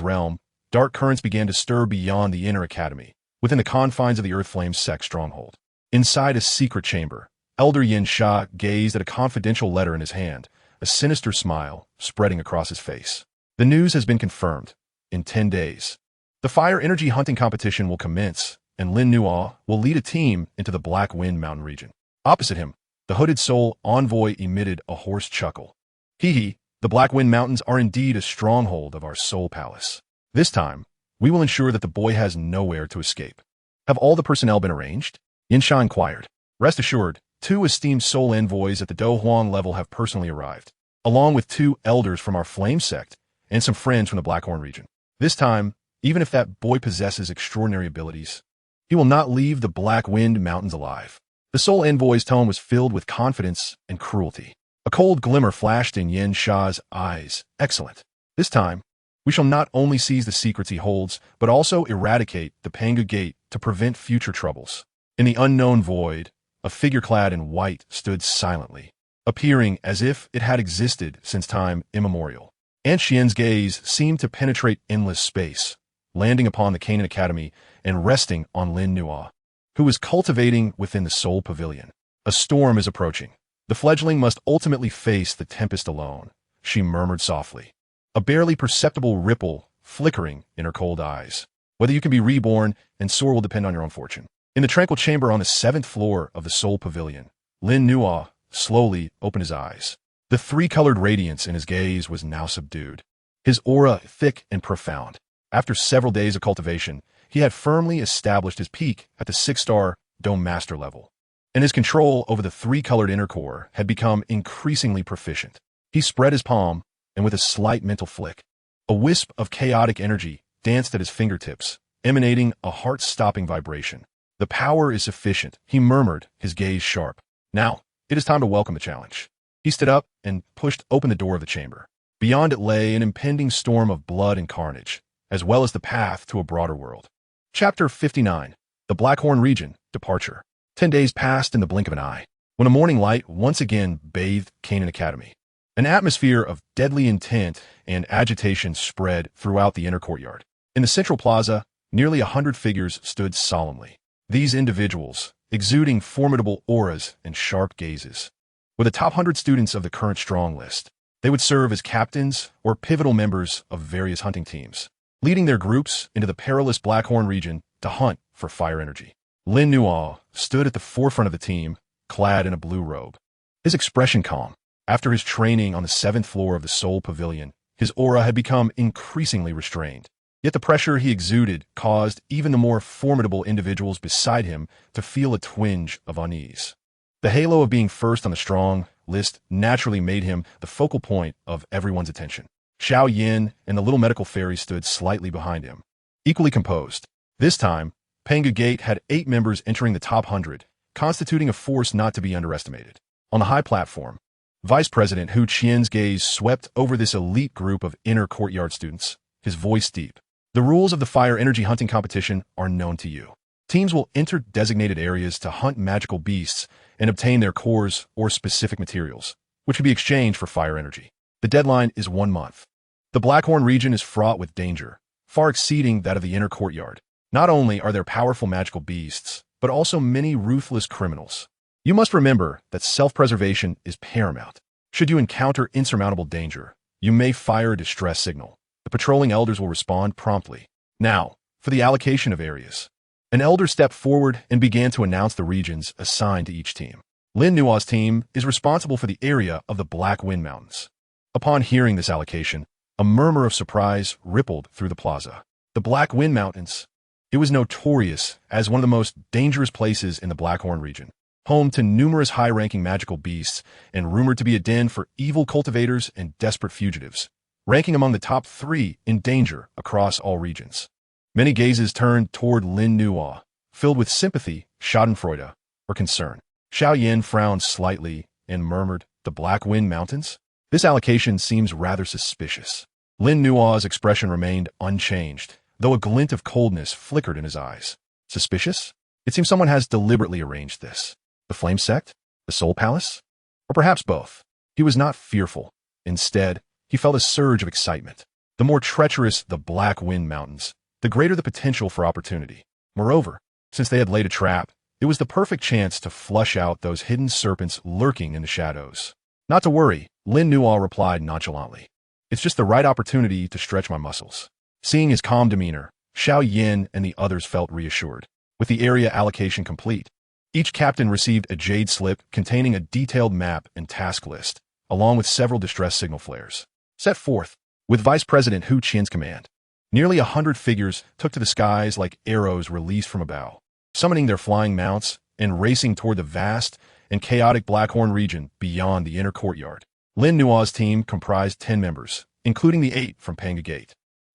realm, dark currents began to stir beyond the inner academy, within the confines of the Earth Flame sect stronghold. Inside a secret chamber, Elder Yin Sha gazed at a confidential letter in his hand, a sinister smile spreading across his face. The news has been confirmed. In 10 days, the fire energy hunting competition will commence, and Lin Nuo will lead a team into the Black Wind Mountain region. Opposite him, the hooded soul envoy emitted a hoarse chuckle. Hee, the Black Wind Mountains are indeed a stronghold of our soul palace. This time, we will ensure that the boy has nowhere to escape. Have all the personnel been arranged? Yin Sha inquired. Rest assured, 2 esteemed soul envoys at the Do Huang level have personally arrived, along with 2 elders from our flame sect and some friends from the Blackhorn region. This time, even if that boy possesses extraordinary abilities, he will not leave the Black Wind Mountains alive. The soul envoy's tone was filled with confidence and cruelty. A cold glimmer flashed in Yin Sha's eyes. Excellent. This time, we shall not only seize the secrets he holds, but also eradicate the Panga Gate to prevent future troubles. In the unknown void, a figure clad in white stood silently, appearing as if it had existed since time immemorial. Aunt Xian's gaze seemed to penetrate endless space, landing upon the Canaan Academy and resting on Lin Nuo, who was cultivating within the Soul Pavilion. A storm is approaching. The fledgling must ultimately face the tempest alone, she murmured softly, a barely perceptible ripple flickering in her cold eyes. Whether you can be reborn and soar will depend on your own fortune. In the tranquil chamber on the 7th floor of the Soul Pavilion, Lin Nuo slowly opened his eyes. The 3-colored radiance in his gaze was now subdued, his aura thick and profound. After several days of cultivation, he had firmly established his peak at the 6-star Dome Master level, and his control over the 3-colored inner core had become increasingly proficient. He spread his palm, and with a slight mental flick, a wisp of chaotic energy danced at his fingertips, emanating a heart-stopping vibration. The power is sufficient, he murmured, his gaze sharp. Now, it is time to welcome the challenge. He stood up and pushed open the door of the chamber. Beyond it lay an impending storm of blood and carnage, as well as the path to a broader world. Chapter 59. The Blackhorn Region, Departure. 10 days passed in the blink of an eye, when a morning light once again bathed Canaan Academy. An atmosphere of deadly intent and agitation spread throughout the inner courtyard. In the central plaza, nearly 100 figures stood solemnly. These individuals, exuding formidable auras and sharp gazes, were the top 100 students of the current strong list. They would serve as captains or pivotal members of various hunting teams, leading their groups into the perilous Blackhorn region to hunt for fire energy. Lin Nuo stood at the forefront of the team, clad in a blue robe. His expression calm. After his training on the 7th floor of the Soul Pavilion, his aura had become increasingly restrained. Yet the pressure he exuded caused even the more formidable individuals beside him to feel a twinge of unease. The halo of being first on the strong list naturally made him the focal point of everyone's attention. Xiao Yin and the little medical fairy stood slightly behind him, equally composed. This time, Panga Gate had 8 members entering the top 100, constituting a force not to be underestimated. On the high platform, Vice President Hu Qian's gaze swept over this elite group of inner courtyard students, his voice deep. The rules of the fire energy hunting competition are known to you. Teams will enter designated areas to hunt magical beasts and obtain their cores or specific materials, which can be exchanged for fire energy. The deadline is 1 month. The Blackhorn region is fraught with danger, far exceeding that of the inner courtyard. Not only are there powerful magical beasts, but also many ruthless criminals. You must remember that self-preservation is paramount. Should you encounter insurmountable danger, you may fire a distress signal. The patrolling elders will respond promptly. Now, for the allocation of areas. An elder stepped forward and began to announce the regions assigned to each team. Lin Nuo's team is responsible for the area of the Black Wind Mountains. Upon hearing this allocation, a murmur of surprise rippled through the plaza. The Black Wind Mountains. It was notorious as one of the most dangerous places in the Blackhorn region, home to numerous high-ranking magical beasts and rumored to be a den for evil cultivators and desperate fugitives, ranking among the top 3 in danger across all regions. Many gazes turned toward Lin Nuo, filled with sympathy, schadenfreude, or concern. Xiao Yin frowned slightly and murmured, "The Black Wind Mountains? This allocation seems rather suspicious." Lin Nua's expression remained unchanged, though a glint of coldness flickered in his eyes. Suspicious? It seems someone has deliberately arranged this. The Flame Sect? The Soul Palace? Or perhaps both. He was not fearful. Instead, he felt a surge of excitement. The more treacherous the Black Wind Mountains, the greater the potential for opportunity. Moreover, since they had laid a trap, it was the perfect chance to flush out those hidden serpents lurking in the shadows. Not to worry, Lin Nua replied nonchalantly. It's just the right opportunity to stretch my muscles. Seeing his calm demeanor, Xiao Yin and the others felt reassured. With the area allocation complete, each captain received a jade slip containing a detailed map and task list, along with several distress signal flares. Set forth, with Vice President Hu Qian's command. Nearly 100 figures took to the skies like arrows released from a bow, summoning their flying mounts and racing toward the vast and chaotic Blackhorn region beyond the inner courtyard. Lin Nua's team comprised 10 members, including the 8 from Panga Gate,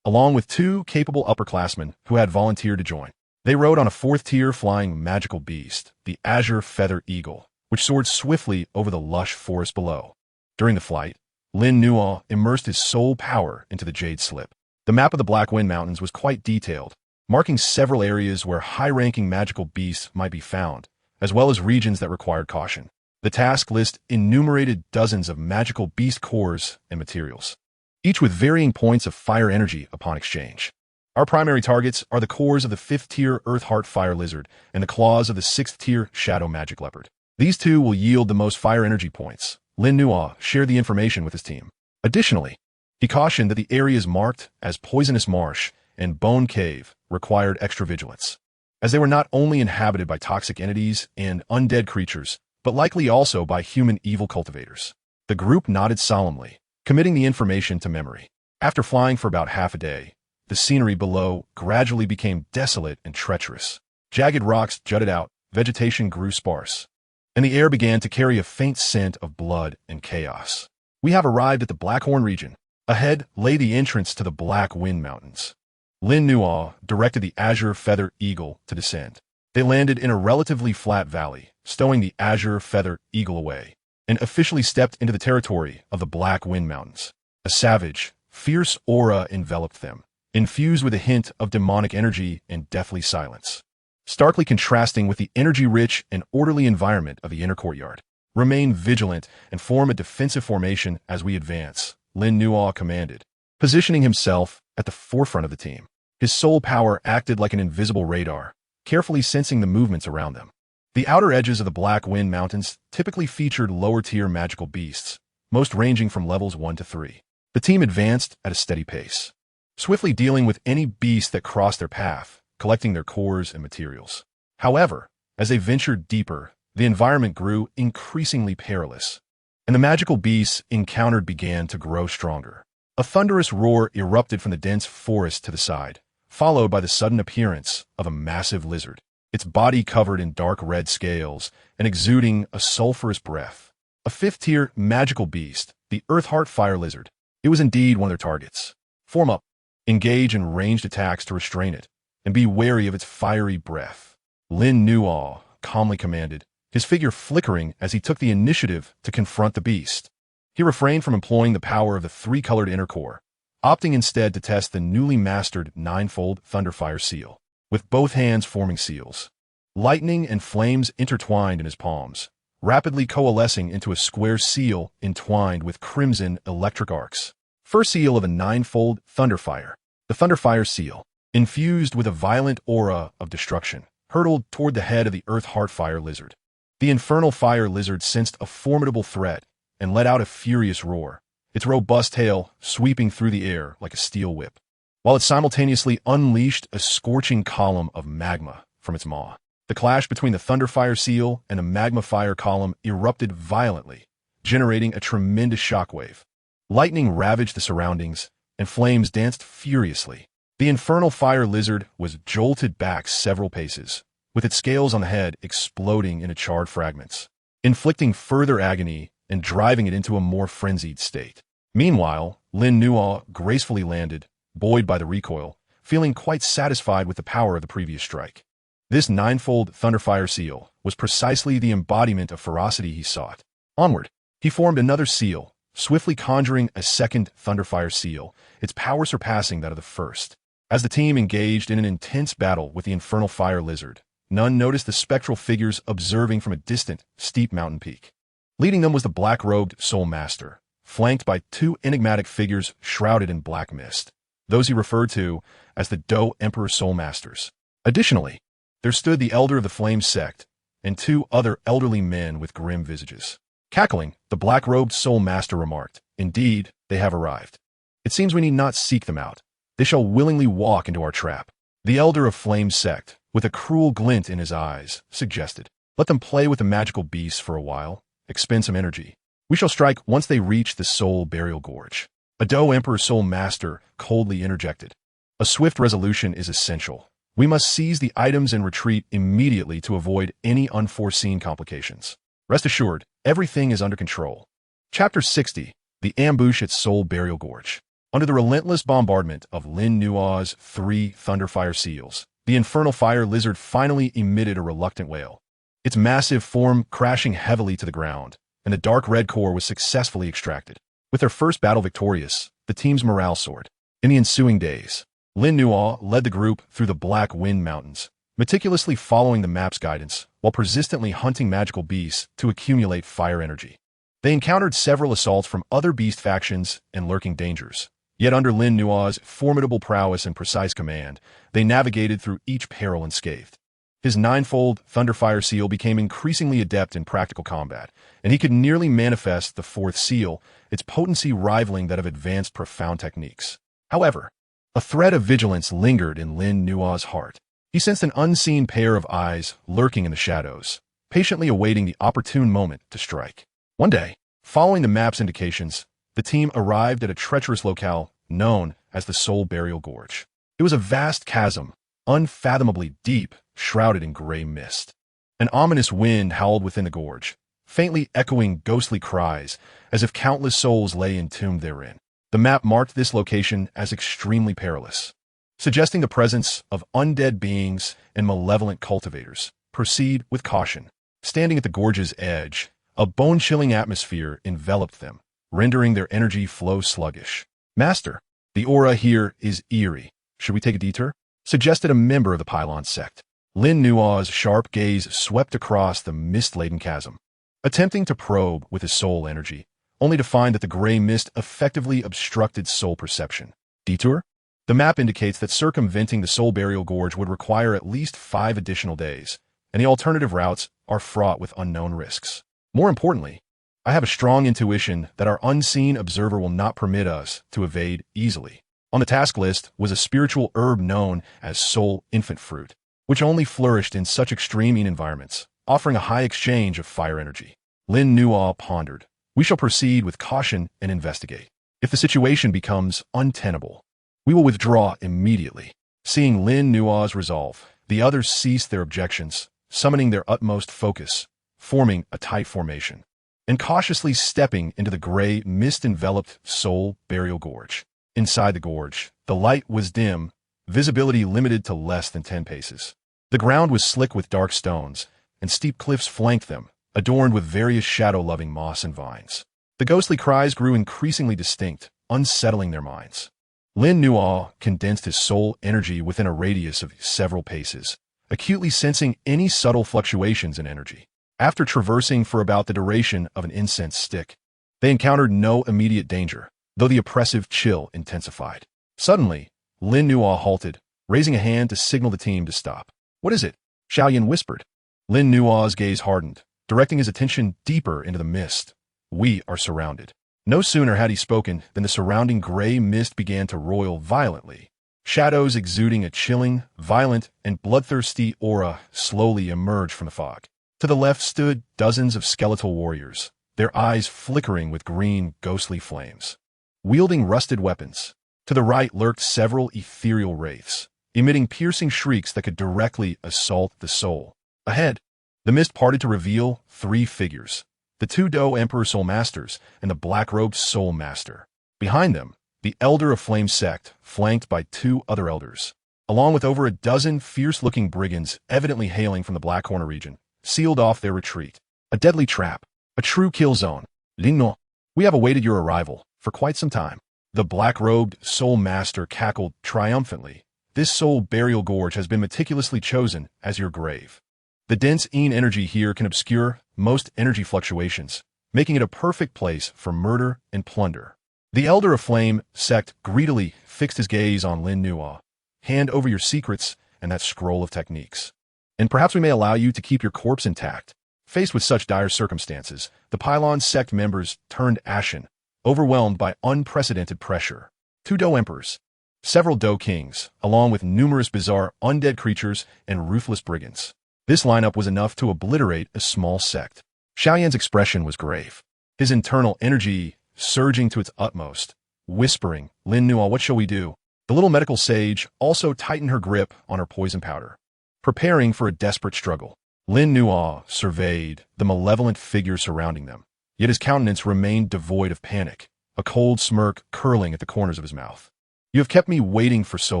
along with 2 capable upperclassmen who had volunteered to join. They rode on a 4th-tier flying magical beast, the Azure Feather Eagle, which soared swiftly over the lush forest below. During the flight, Lin Nua immersed his soul power into the jade slip. The map of the Black Wind Mountains was quite detailed, marking several areas where high-ranking magical beasts might be found, as well as regions that required caution. The task list enumerated dozens of magical beast cores and materials, each with varying points of fire energy upon exchange. Our primary targets are the cores of the 5th-tier Earth Heart Fire Lizard and the claws of the 6th-tier Shadow Magic Leopard. These 2 will yield the most fire energy points. Lin Nua shared the information with his team. Additionally, he cautioned that the areas marked as Poisonous Marsh and Bone Cave required extra vigilance, as they were not only inhabited by toxic entities and undead creatures, but likely also by human evil cultivators. The group nodded solemnly, committing the information to memory. After flying for about half a day, the scenery below gradually became desolate and treacherous. Jagged rocks jutted out, vegetation grew sparse, and the air began to carry a faint scent of blood and chaos. We have arrived at the Blackhorn region. Ahead lay the entrance to the Black Wind Mountains. Lin Nua directed the Azure Feather Eagle to descend. They landed in a relatively flat valley, stowing the Azure Feather Eagle away, and officially stepped into the territory of the Black Wind Mountains. A savage, fierce aura enveloped them, infused with a hint of demonic energy and deathly silence, starkly contrasting with the energy-rich and orderly environment of the inner courtyard. Remain vigilant and form a defensive formation as we advance, Lin Nua commanded, positioning himself at the forefront of the team. His soul power acted like an invisible radar, carefully sensing the movements around them. The outer edges of the Black Wind Mountains typically featured lower-tier magical beasts, most ranging from levels 1 to 3. The team advanced at a steady pace, swiftly dealing with any beast that crossed their path, collecting their cores and materials. However, as they ventured deeper, the environment grew increasingly perilous, and the magical beasts encountered began to grow stronger. A thunderous roar erupted from the dense forest to the side, followed by the sudden appearance of a massive lizard, its body covered in dark red scales and exuding a sulfurous breath. A 5th-tier magical beast, the Earth Heart Fire Lizard. It was indeed one of their targets. Form up. Engage in ranged attacks to restrain it, and be wary of its fiery breath. Lin Nua calmly commanded, his figure flickering as he took the initiative to confront the beast. He refrained from employing the power of the 3-colored inner core, opting instead to test the newly mastered 9-fold Thunderfire seal, with both hands forming seals. Lightning and flames intertwined in his palms, rapidly coalescing into a square seal entwined with crimson electric arcs. First seal of a 9-fold Thunderfire. The Thunderfire seal, infused with a violent aura of destruction, hurtled toward the head of the Earth Heart Fire Lizard. The infernal fire lizard sensed a formidable threat and let out a furious roar, its robust tail sweeping through the air like a steel whip, while it simultaneously unleashed a scorching column of magma from its maw. The clash between the Thunderfire seal and the magma fire column erupted violently, generating a tremendous shockwave. Lightning ravaged the surroundings, and flames danced furiously. The infernal fire lizard was jolted back several paces, with its scales on the head exploding into charred fragments, inflicting further agony and driving it into a more frenzied state. Meanwhile, Lin Nua gracefully landed, buoyed by the recoil, feeling quite satisfied with the power of the previous strike. This 9-fold Thunderfire seal was precisely the embodiment of ferocity he sought. Onward, he formed another seal, swiftly conjuring a second Thunderfire seal, its power surpassing that of the first. As the team engaged in an intense battle with the infernal fire lizard, none noticed the spectral figures observing from a distant, steep mountain peak. Leading them was the black-robed Soul Master, flanked by two enigmatic figures shrouded in black mist, those he referred to as the Dou Emperor Soul Masters. Additionally, there stood the Elder of the Flame Sect and two other elderly men with grim visages. Cackling, the black-robed Soul Master remarked, "Indeed, they have arrived. It seems we need not seek them out. They shall willingly walk into our trap." The Elder of Flame Sect, with a cruel glint in his eyes, suggested, "Let them play with the magical beasts for a while, expend some energy. We shall strike once they reach the Soul Burial Gorge." A Dou Emperor Soul Master coldly interjected, "A swift resolution is essential. We must seize the items and retreat immediately to avoid any unforeseen complications. Rest assured, everything is under control." Chapter 60, The Ambush at Soul Burial Gorge. Under the relentless bombardment of Lin Nua's 3 Thunderfire seals, the infernal fire lizard finally emitted a reluctant wail. Its massive form crashing heavily to the ground, and the dark red core was successfully extracted. With their first battle victorious, the team's morale soared. In the ensuing days, Lin Nua led the group through the Black Wind Mountains, meticulously following the map's guidance, while persistently hunting magical beasts to accumulate fire energy. They encountered several assaults from other beast factions and lurking dangers. Yet under Lin Nua's formidable prowess and precise command, they navigated through each peril unscathed. His ninefold Thunderfire seal became increasingly adept in practical combat, and he could nearly manifest the 4th seal, its potency rivaling that of advanced profound techniques. However, a thread of vigilance lingered in Lin Nua's heart. He sensed an unseen pair of eyes lurking in the shadows, patiently awaiting the opportune moment to strike. One day, following the map's indications, the team arrived at a treacherous locale known as the Soul Burial Gorge. It was a vast chasm, unfathomably deep, shrouded in gray mist. An ominous wind howled within the gorge, faintly echoing ghostly cries as if countless souls lay entombed therein. The map marked this location as extremely perilous, suggesting the presence of undead beings and malevolent cultivators. Proceed with caution. Standing at the gorge's edge, a bone-chilling atmosphere enveloped them, rendering their energy flow sluggish. "Master, the aura here is eerie. Should we take a detour?" suggested a member of the Pylon sect. Lin Nua's sharp gaze swept across the mist-laden chasm, attempting to probe with his soul energy, only to find that the gray mist effectively obstructed soul perception. Detour? The map indicates that circumventing the Soul Burial Gorge would require at least 5 additional days, and the alternative routes are fraught with unknown risks. More importantly, I have a strong intuition that our unseen observer will not permit us to evade easily. On the task list was a spiritual herb known as Soul Infant Fruit, which only flourished in such extreme environments, offering a high exchange of fire energy. Lin Nua pondered, "We shall proceed with caution and investigate. If the situation becomes untenable, we will withdraw immediately." Seeing Lin Nua's resolve, the others ceased their objections, summoning their utmost focus, forming a tight formation, and cautiously stepping into the gray, mist-enveloped Soul Burial Gorge. Inside the gorge, the light was dim, visibility limited to less than 10 paces. The ground was slick with dark stones, and steep cliffs flanked them, adorned with various shadow-loving moss and vines. The ghostly cries grew increasingly distinct, unsettling their minds. Lin Nua condensed his soul energy within a radius of several paces, acutely sensing any subtle fluctuations in energy. After traversing for about the duration of an incense stick, they encountered no immediate danger, though the oppressive chill intensified. Suddenly, Lin Nua halted, raising a hand to signal the team to stop. "What is it?" Xiaoyan whispered. Lin Nua's gaze hardened, directing his attention deeper into the mist. "We are surrounded." No sooner had he spoken than the surrounding gray mist began to roil violently. Shadows exuding a chilling, violent, and bloodthirsty aura slowly emerged from the fog. To the left stood dozens of skeletal warriors, their eyes flickering with green, ghostly flames, wielding rusted weapons. To the right lurked several ethereal wraiths, emitting piercing shrieks that could directly assault the soul. Ahead, the mist parted to reveal 3 figures, the 2 Dou Emperor Soul Masters and the black-robed Soul Master. Behind them, the Elder of Flame Sect, flanked by 2 other elders, along with over a dozen fierce-looking brigands evidently hailing from the Black Corner region, sealed off their retreat. A deadly trap, a true kill zone. Lin Nua, We have awaited your arrival for quite some time. The black-robed soul master cackled triumphantly. This soul burial gorge has been meticulously chosen as your grave. The dense Yin energy here can obscure most energy fluctuations, making it a perfect place for murder and plunder. The Elder of Flame sect greedily fixed his gaze on Lin Nuo. Hand over your secrets and that scroll of techniques, and perhaps we may allow you to keep your corpse intact. Faced with such dire circumstances, the Pylon sect members turned ashen, overwhelmed by unprecedented pressure. 2 Dou emperors, several Dou kings, along with numerous bizarre undead creatures and ruthless brigands. This lineup was enough to obliterate a small sect. Xiaoyan's expression was grave, his internal energy surging to its utmost, whispering, "Lin Nuo, what shall we do?" The little medical sage also tightened her grip on her poison powder, preparing for a desperate struggle. Lin Nuo surveyed the malevolent figure surrounding them, yet his countenance remained devoid of panic, a cold smirk curling at the corners of his mouth. "You have kept me waiting for so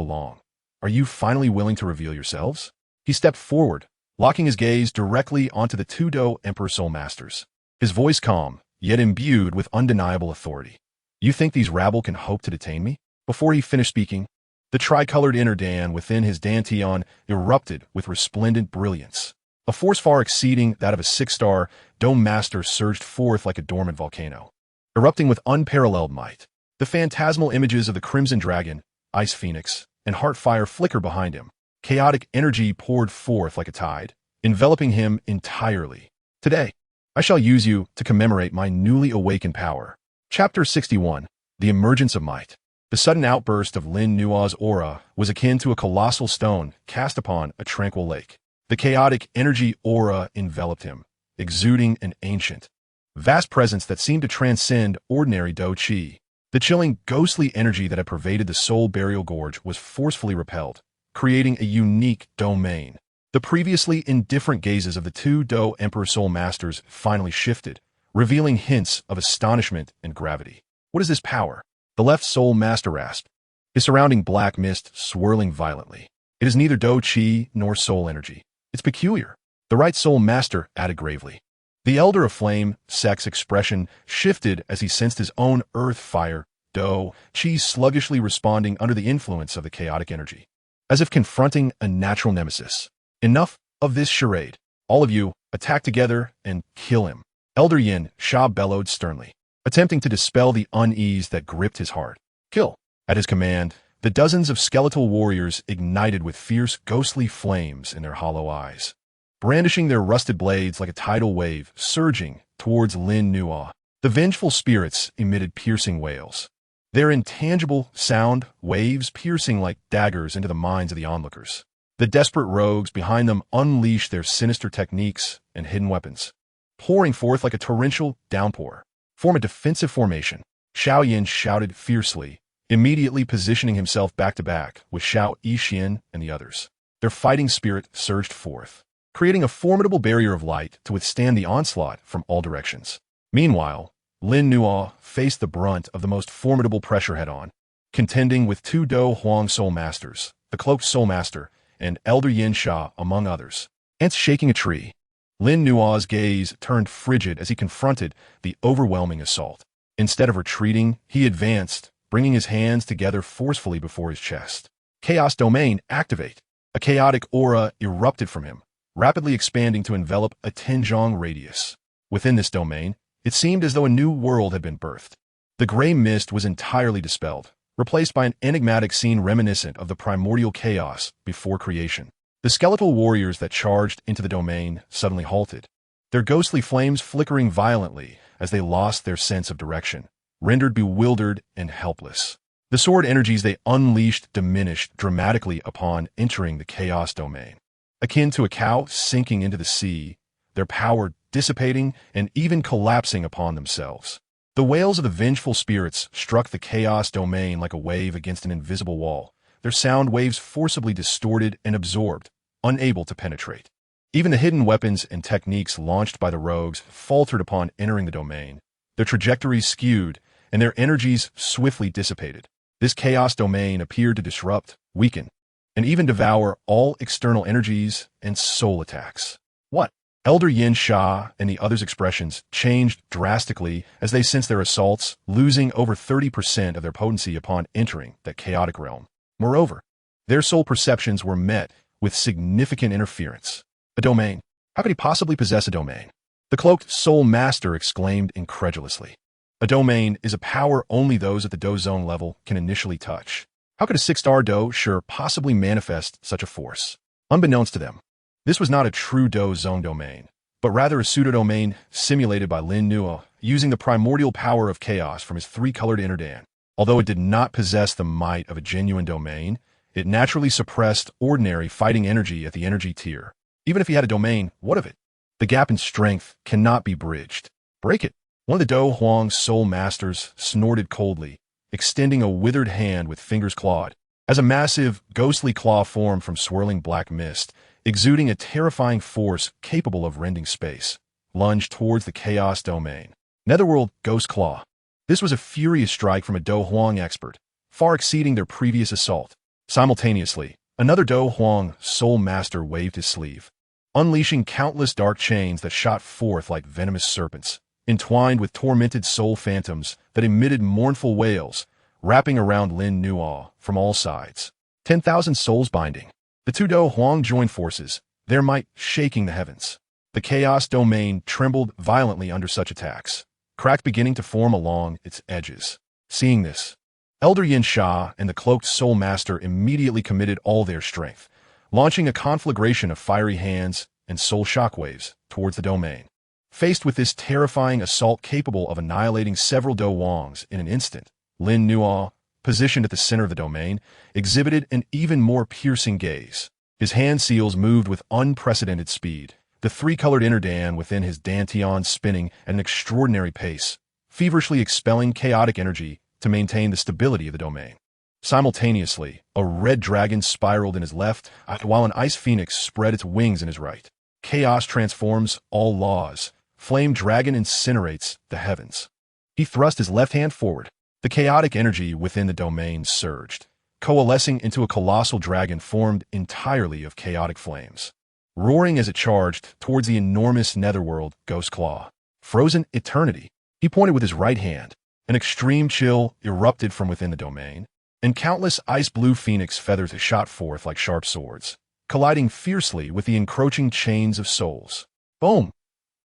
long. Are you finally willing to reveal yourselves?" He stepped forward, locking his gaze directly onto the 2 Dou Emperor Soul Masters, his voice calm, yet imbued with undeniable authority. "You think these rabble can hope to detain me?" Before he finished speaking, the tricolored inner Dan within his dantian erupted with resplendent brilliance. A force far exceeding that of a 6-star Dome Master surged forth like a dormant volcano, erupting with unparalleled might. The phantasmal images of the Crimson Dragon, Ice Phoenix, and Heartfire flicker behind him. Chaotic energy poured forth like a tide, enveloping him entirely. "Today, I shall use you to commemorate my newly awakened power." Chapter 61. The Emergence of Might. The sudden outburst of Lin Nuo's aura was akin to a colossal stone cast upon a tranquil lake. The chaotic energy aura enveloped him, exuding an ancient, vast presence that seemed to transcend ordinary Dou Qi. The chilling, ghostly energy that had pervaded the Soul Burial Gorge was forcefully repelled, creating a unique domain. The previously indifferent gazes of the 2 Dou Emperor Soul Masters finally shifted, revealing hints of astonishment and gravity. "What is this power?" The left Soul Master rasped, his surrounding black mist swirling violently. "It is neither Dou Qi nor soul energy. It's peculiar," the right Soul Master added gravely. The Elder of Flame sect's expression shifted as he sensed his own earth fire, Dou Qi sluggishly responding under the influence of the chaotic energy, as if confronting a natural nemesis. "Enough of this charade. All of you, attack together and kill him." Elder Yin Sha bellowed sternly, attempting to dispel the unease that gripped his heart. "Kill." At his command, the dozens of skeletal warriors ignited with fierce, ghostly flames in their hollow eyes, brandishing their rusted blades like a tidal wave surging towards Lin Nuo. The vengeful spirits emitted piercing wails, their intangible sound waves piercing like daggers into the minds of the onlookers. The desperate rogues behind them unleashed their sinister techniques and hidden weapons, pouring forth like a torrential downpour. "Form a defensive formation," Xiaoyan shouted fiercely, immediately positioning himself back-to-back with Xiao Yixian and the others. Their fighting spirit surged forth, creating a formidable barrier of light to withstand the onslaught from all directions. Meanwhile, Lin Nuo faced the brunt of the most formidable pressure head-on, contending with 2 Dou Huang Soul Masters, the Cloaked Soul Master, and Elder Yin Sha, among others. Ants shaking a tree. Lin Nuo's gaze turned frigid as he confronted the overwhelming assault. Instead of retreating, he advanced, bringing his hands together forcefully before his chest. "Chaos Domain, activate!" A chaotic aura erupted from him, rapidly expanding to envelop a Tenjong radius. Within this domain, it seemed as though a new world had been birthed. The gray mist was entirely dispelled, replaced by an enigmatic scene reminiscent of the primordial chaos before creation. The skeletal warriors that charged into the domain suddenly halted, their ghostly flames flickering violently as they lost their sense of direction, rendered bewildered and helpless. The sword energies they unleashed diminished dramatically upon entering the chaos domain. Akin to a cow sinking into the sea, their power dissipating and even collapsing upon themselves. The wails of the vengeful spirits struck the chaos domain like a wave against an invisible wall, their sound waves forcibly distorted and absorbed, unable to penetrate. Even the hidden weapons and techniques launched by the rogues faltered upon entering the domain, their trajectories skewed, and their energies swiftly dissipated. This chaos domain appeared to disrupt, weaken, and even devour all external energies and soul attacks. "What?" Elder Yin Sha and the others' expressions changed drastically as they sensed their assaults, losing over 30% of their potency upon entering that chaotic realm. Moreover, their soul perceptions were met with significant interference. A domain? How could he possibly possess a domain? The cloaked soul master exclaimed incredulously. A domain is a power only those at the Dou zone level can initially touch. How could a 6-star Dou Shi possibly manifest such a force? Unbeknownst to them, this was not a true Dou zone domain, but rather a pseudo-domain simulated by Lin Nuo using the primordial power of chaos from his 3-colored inner Dan. Although it did not possess the might of a genuine domain, it naturally suppressed ordinary fighting energy at the energy tier. Even if he had a domain, what of it? The gap in strength cannot be bridged. Break it. One of the Dou Huang's soul masters snorted coldly, extending a withered hand with fingers clawed, as a massive, ghostly claw formed from swirling black mist, exuding a terrifying force capable of rending space, lunged towards the chaos domain. Netherworld Ghost Claw. This was a furious strike from a Dou Huang expert, far exceeding their previous assault. Simultaneously, another Dou Huang soul master waved his sleeve, unleashing countless dark chains that shot forth like venomous serpents, entwined with tormented soul phantoms that emitted mournful wails, wrapping around Lin Nuo from all sides. 10,000 souls binding. The two Dou Huang joined forces, their might shaking the heavens. The chaos domain trembled violently under such attacks, cracks beginning to form along its edges. Seeing this, Elder Yin Sha and the cloaked soul master immediately committed all their strength, launching a conflagration of fiery hands and soul shockwaves towards the domain. Faced with this terrifying assault capable of annihilating several Dou Huangs in an instant, Lin Nuo, positioned at the center of the domain, exhibited an even more piercing gaze. His hand seals moved with unprecedented speed, the 3-colored inner Dan within his dantian spinning at an extraordinary pace, feverishly expelling chaotic energy to maintain the stability of the domain. Simultaneously, a red dragon spiraled in his left, while an ice phoenix spread its wings in his right. Chaos transforms all laws. Flame dragon incinerates the heavens. He thrust his left hand forward. The chaotic energy within the domain surged, coalescing into a colossal dragon formed entirely of chaotic flames, roaring as it charged towards the enormous netherworld Ghost Claw. Frozen eternity. He pointed with his right hand. An extreme chill erupted from within the domain, and countless ice-blue phoenix feathers shot forth like sharp swords, colliding fiercely with the encroaching chains of souls. Boom!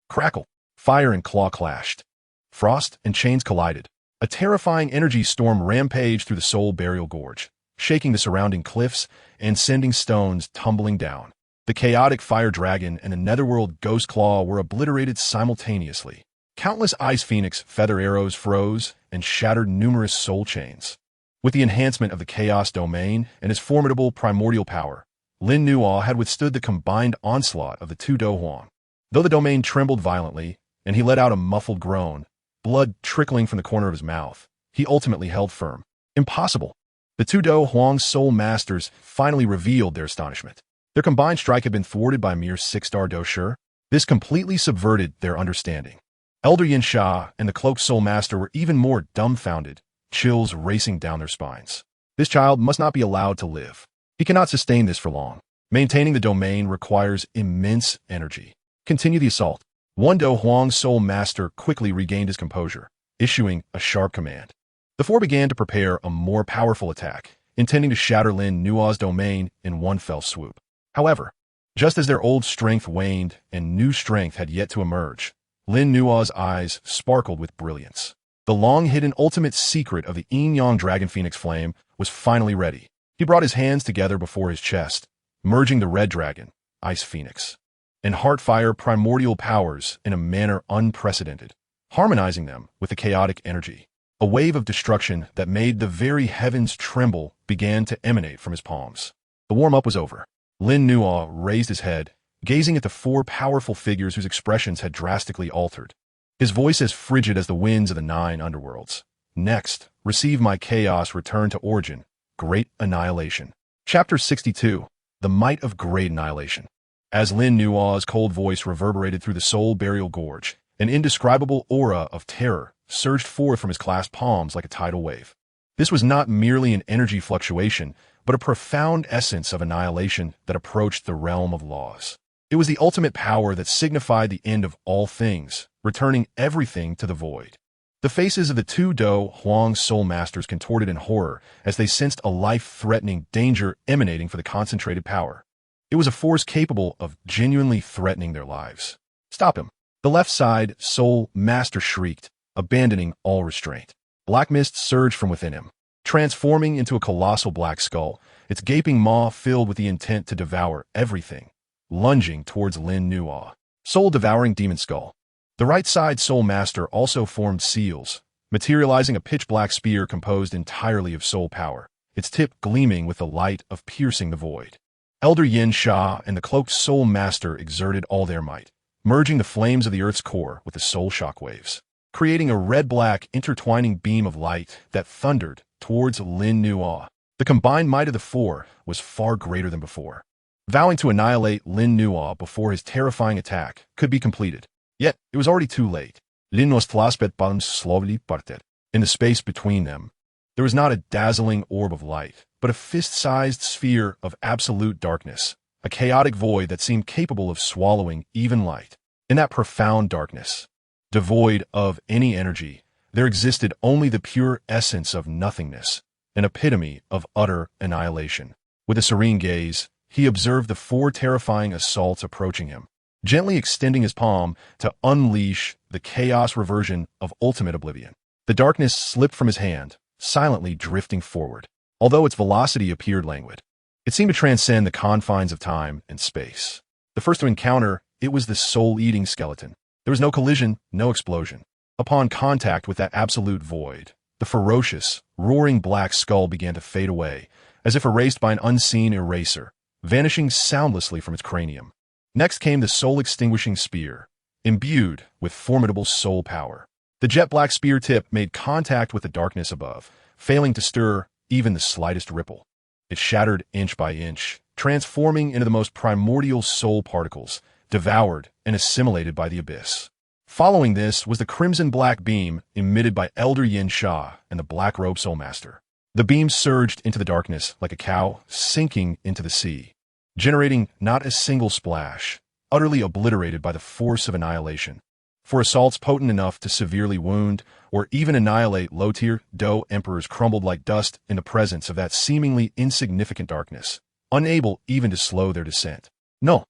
Crackle! Fire and claw clashed. Frost and chains collided. A terrifying energy storm rampaged through the soul burial gorge, shaking the surrounding cliffs and sending stones tumbling down. The chaotic fire dragon and the netherworld Ghost Claw were obliterated simultaneously. Countless ice phoenix feather arrows froze and shattered numerous soul chains. With the enhancement of the chaos domain and his formidable primordial power, Lin Nuo had withstood the combined onslaught of the two Dou Huang. Though the domain trembled violently, and he let out a muffled groan, blood trickling from the corner of his mouth, he ultimately held firm. Impossible! The two Dou Huang soul masters finally revealed their astonishment. Their combined strike had been thwarted by a mere 6-star Dou Shi. This completely subverted their understanding. Elder Yin Sha and the cloaked soul master were even more dumbfounded, chills racing down their spines. This child must not be allowed to live. He cannot sustain this for long. Maintaining the domain requires immense energy. Continue the assault. One Dou Huang soul master quickly regained his composure, issuing a sharp command. The four began to prepare a more powerful attack, intending to shatter Lin Nuo's domain in one fell swoop. However, just as their old strength waned and new strength had yet to emerge, Lin Nuo's eyes sparkled with brilliance. The long-hidden ultimate secret of the Yin-Yang Dragon Phoenix Flame was finally ready. He brought his hands together before his chest, merging the red dragon, Ice Phoenix, and Heartfire primordial powers in a manner unprecedented, harmonizing them with the chaotic energy. A wave of destruction that made the very heavens tremble began to emanate from his palms. The warm-up was over. Lin Nuo raised his head, gazing at the four powerful figures whose expressions had drastically altered. His voice as frigid as the winds of the 9 underworlds. Next, receive my chaos return to origin, Great Annihilation. Chapter 62. The Might of Great Annihilation. As Lin Nuo's cold voice reverberated through the soul burial gorge, an indescribable aura of terror surged forth from his clasped palms like a tidal wave. This was not merely an energy fluctuation, but a profound essence of annihilation that approached the realm of laws. It was the ultimate power that signified the end of all things, returning everything to the void. The faces of the two Dou Huang soul masters contorted in horror as they sensed a life-threatening danger emanating from the concentrated power. It was a force capable of genuinely threatening their lives. Stop him! The left side soul master shrieked, abandoning all restraint. Black mist surged from within him, transforming into a colossal black skull, its gaping maw filled with the intent to devour everything, lunging towards Lin Nuo. Soul-devouring demon skull. The right side soul master also formed seals, materializing a pitch-black spear composed entirely of soul power, its tip gleaming with the light of piercing the void. Elder Yin Sha and the cloaked soul master exerted all their might, merging the flames of the earth's core with the soul shockwaves, creating a red-black intertwining beam of light that thundered towards Lin Nuo. The combined might of the four was far greater than before. Vowing to annihilate Lin Nuo before his terrifying attack could be completed. Yet, it was already too late. Lin Nuo's tlaspet palms slowly parted. In the space between them, there was not a dazzling orb of light, but a fist-sized sphere of absolute darkness, a chaotic void that seemed capable of swallowing even light. In that profound darkness, devoid of any energy, there existed only the pure essence of nothingness, an epitome of utter annihilation. With a serene gaze, he observed the four terrifying assaults approaching him, gently extending his palm to unleash the chaos reversion of ultimate oblivion. The darkness slipped from his hand, silently drifting forward. Although its velocity appeared languid, it seemed to transcend the confines of time and space. The first to encounter, it was the soul-eating skeleton. There was no collision, no explosion. Upon contact with that absolute void, the ferocious, roaring black skull began to fade away, as if erased by an unseen eraser, vanishing soundlessly from its cranium. Next came the soul-extinguishing spear, imbued with formidable soul power. The jet-black spear tip made contact with the darkness above, failing to stir even the slightest ripple. It shattered inch by inch, transforming into the most primordial soul particles, devoured and assimilated by the abyss. Following this was the crimson-black beam emitted by Elder Yin Sha and the black-robed soul master. The beam surged into the darkness like a cow sinking into the sea, generating not a single splash, utterly obliterated by the force of annihilation. For assaults potent enough to severely wound or even annihilate low-tier Dou emperors crumbled like dust in the presence of that seemingly insignificant darkness, unable even to slow their descent. No.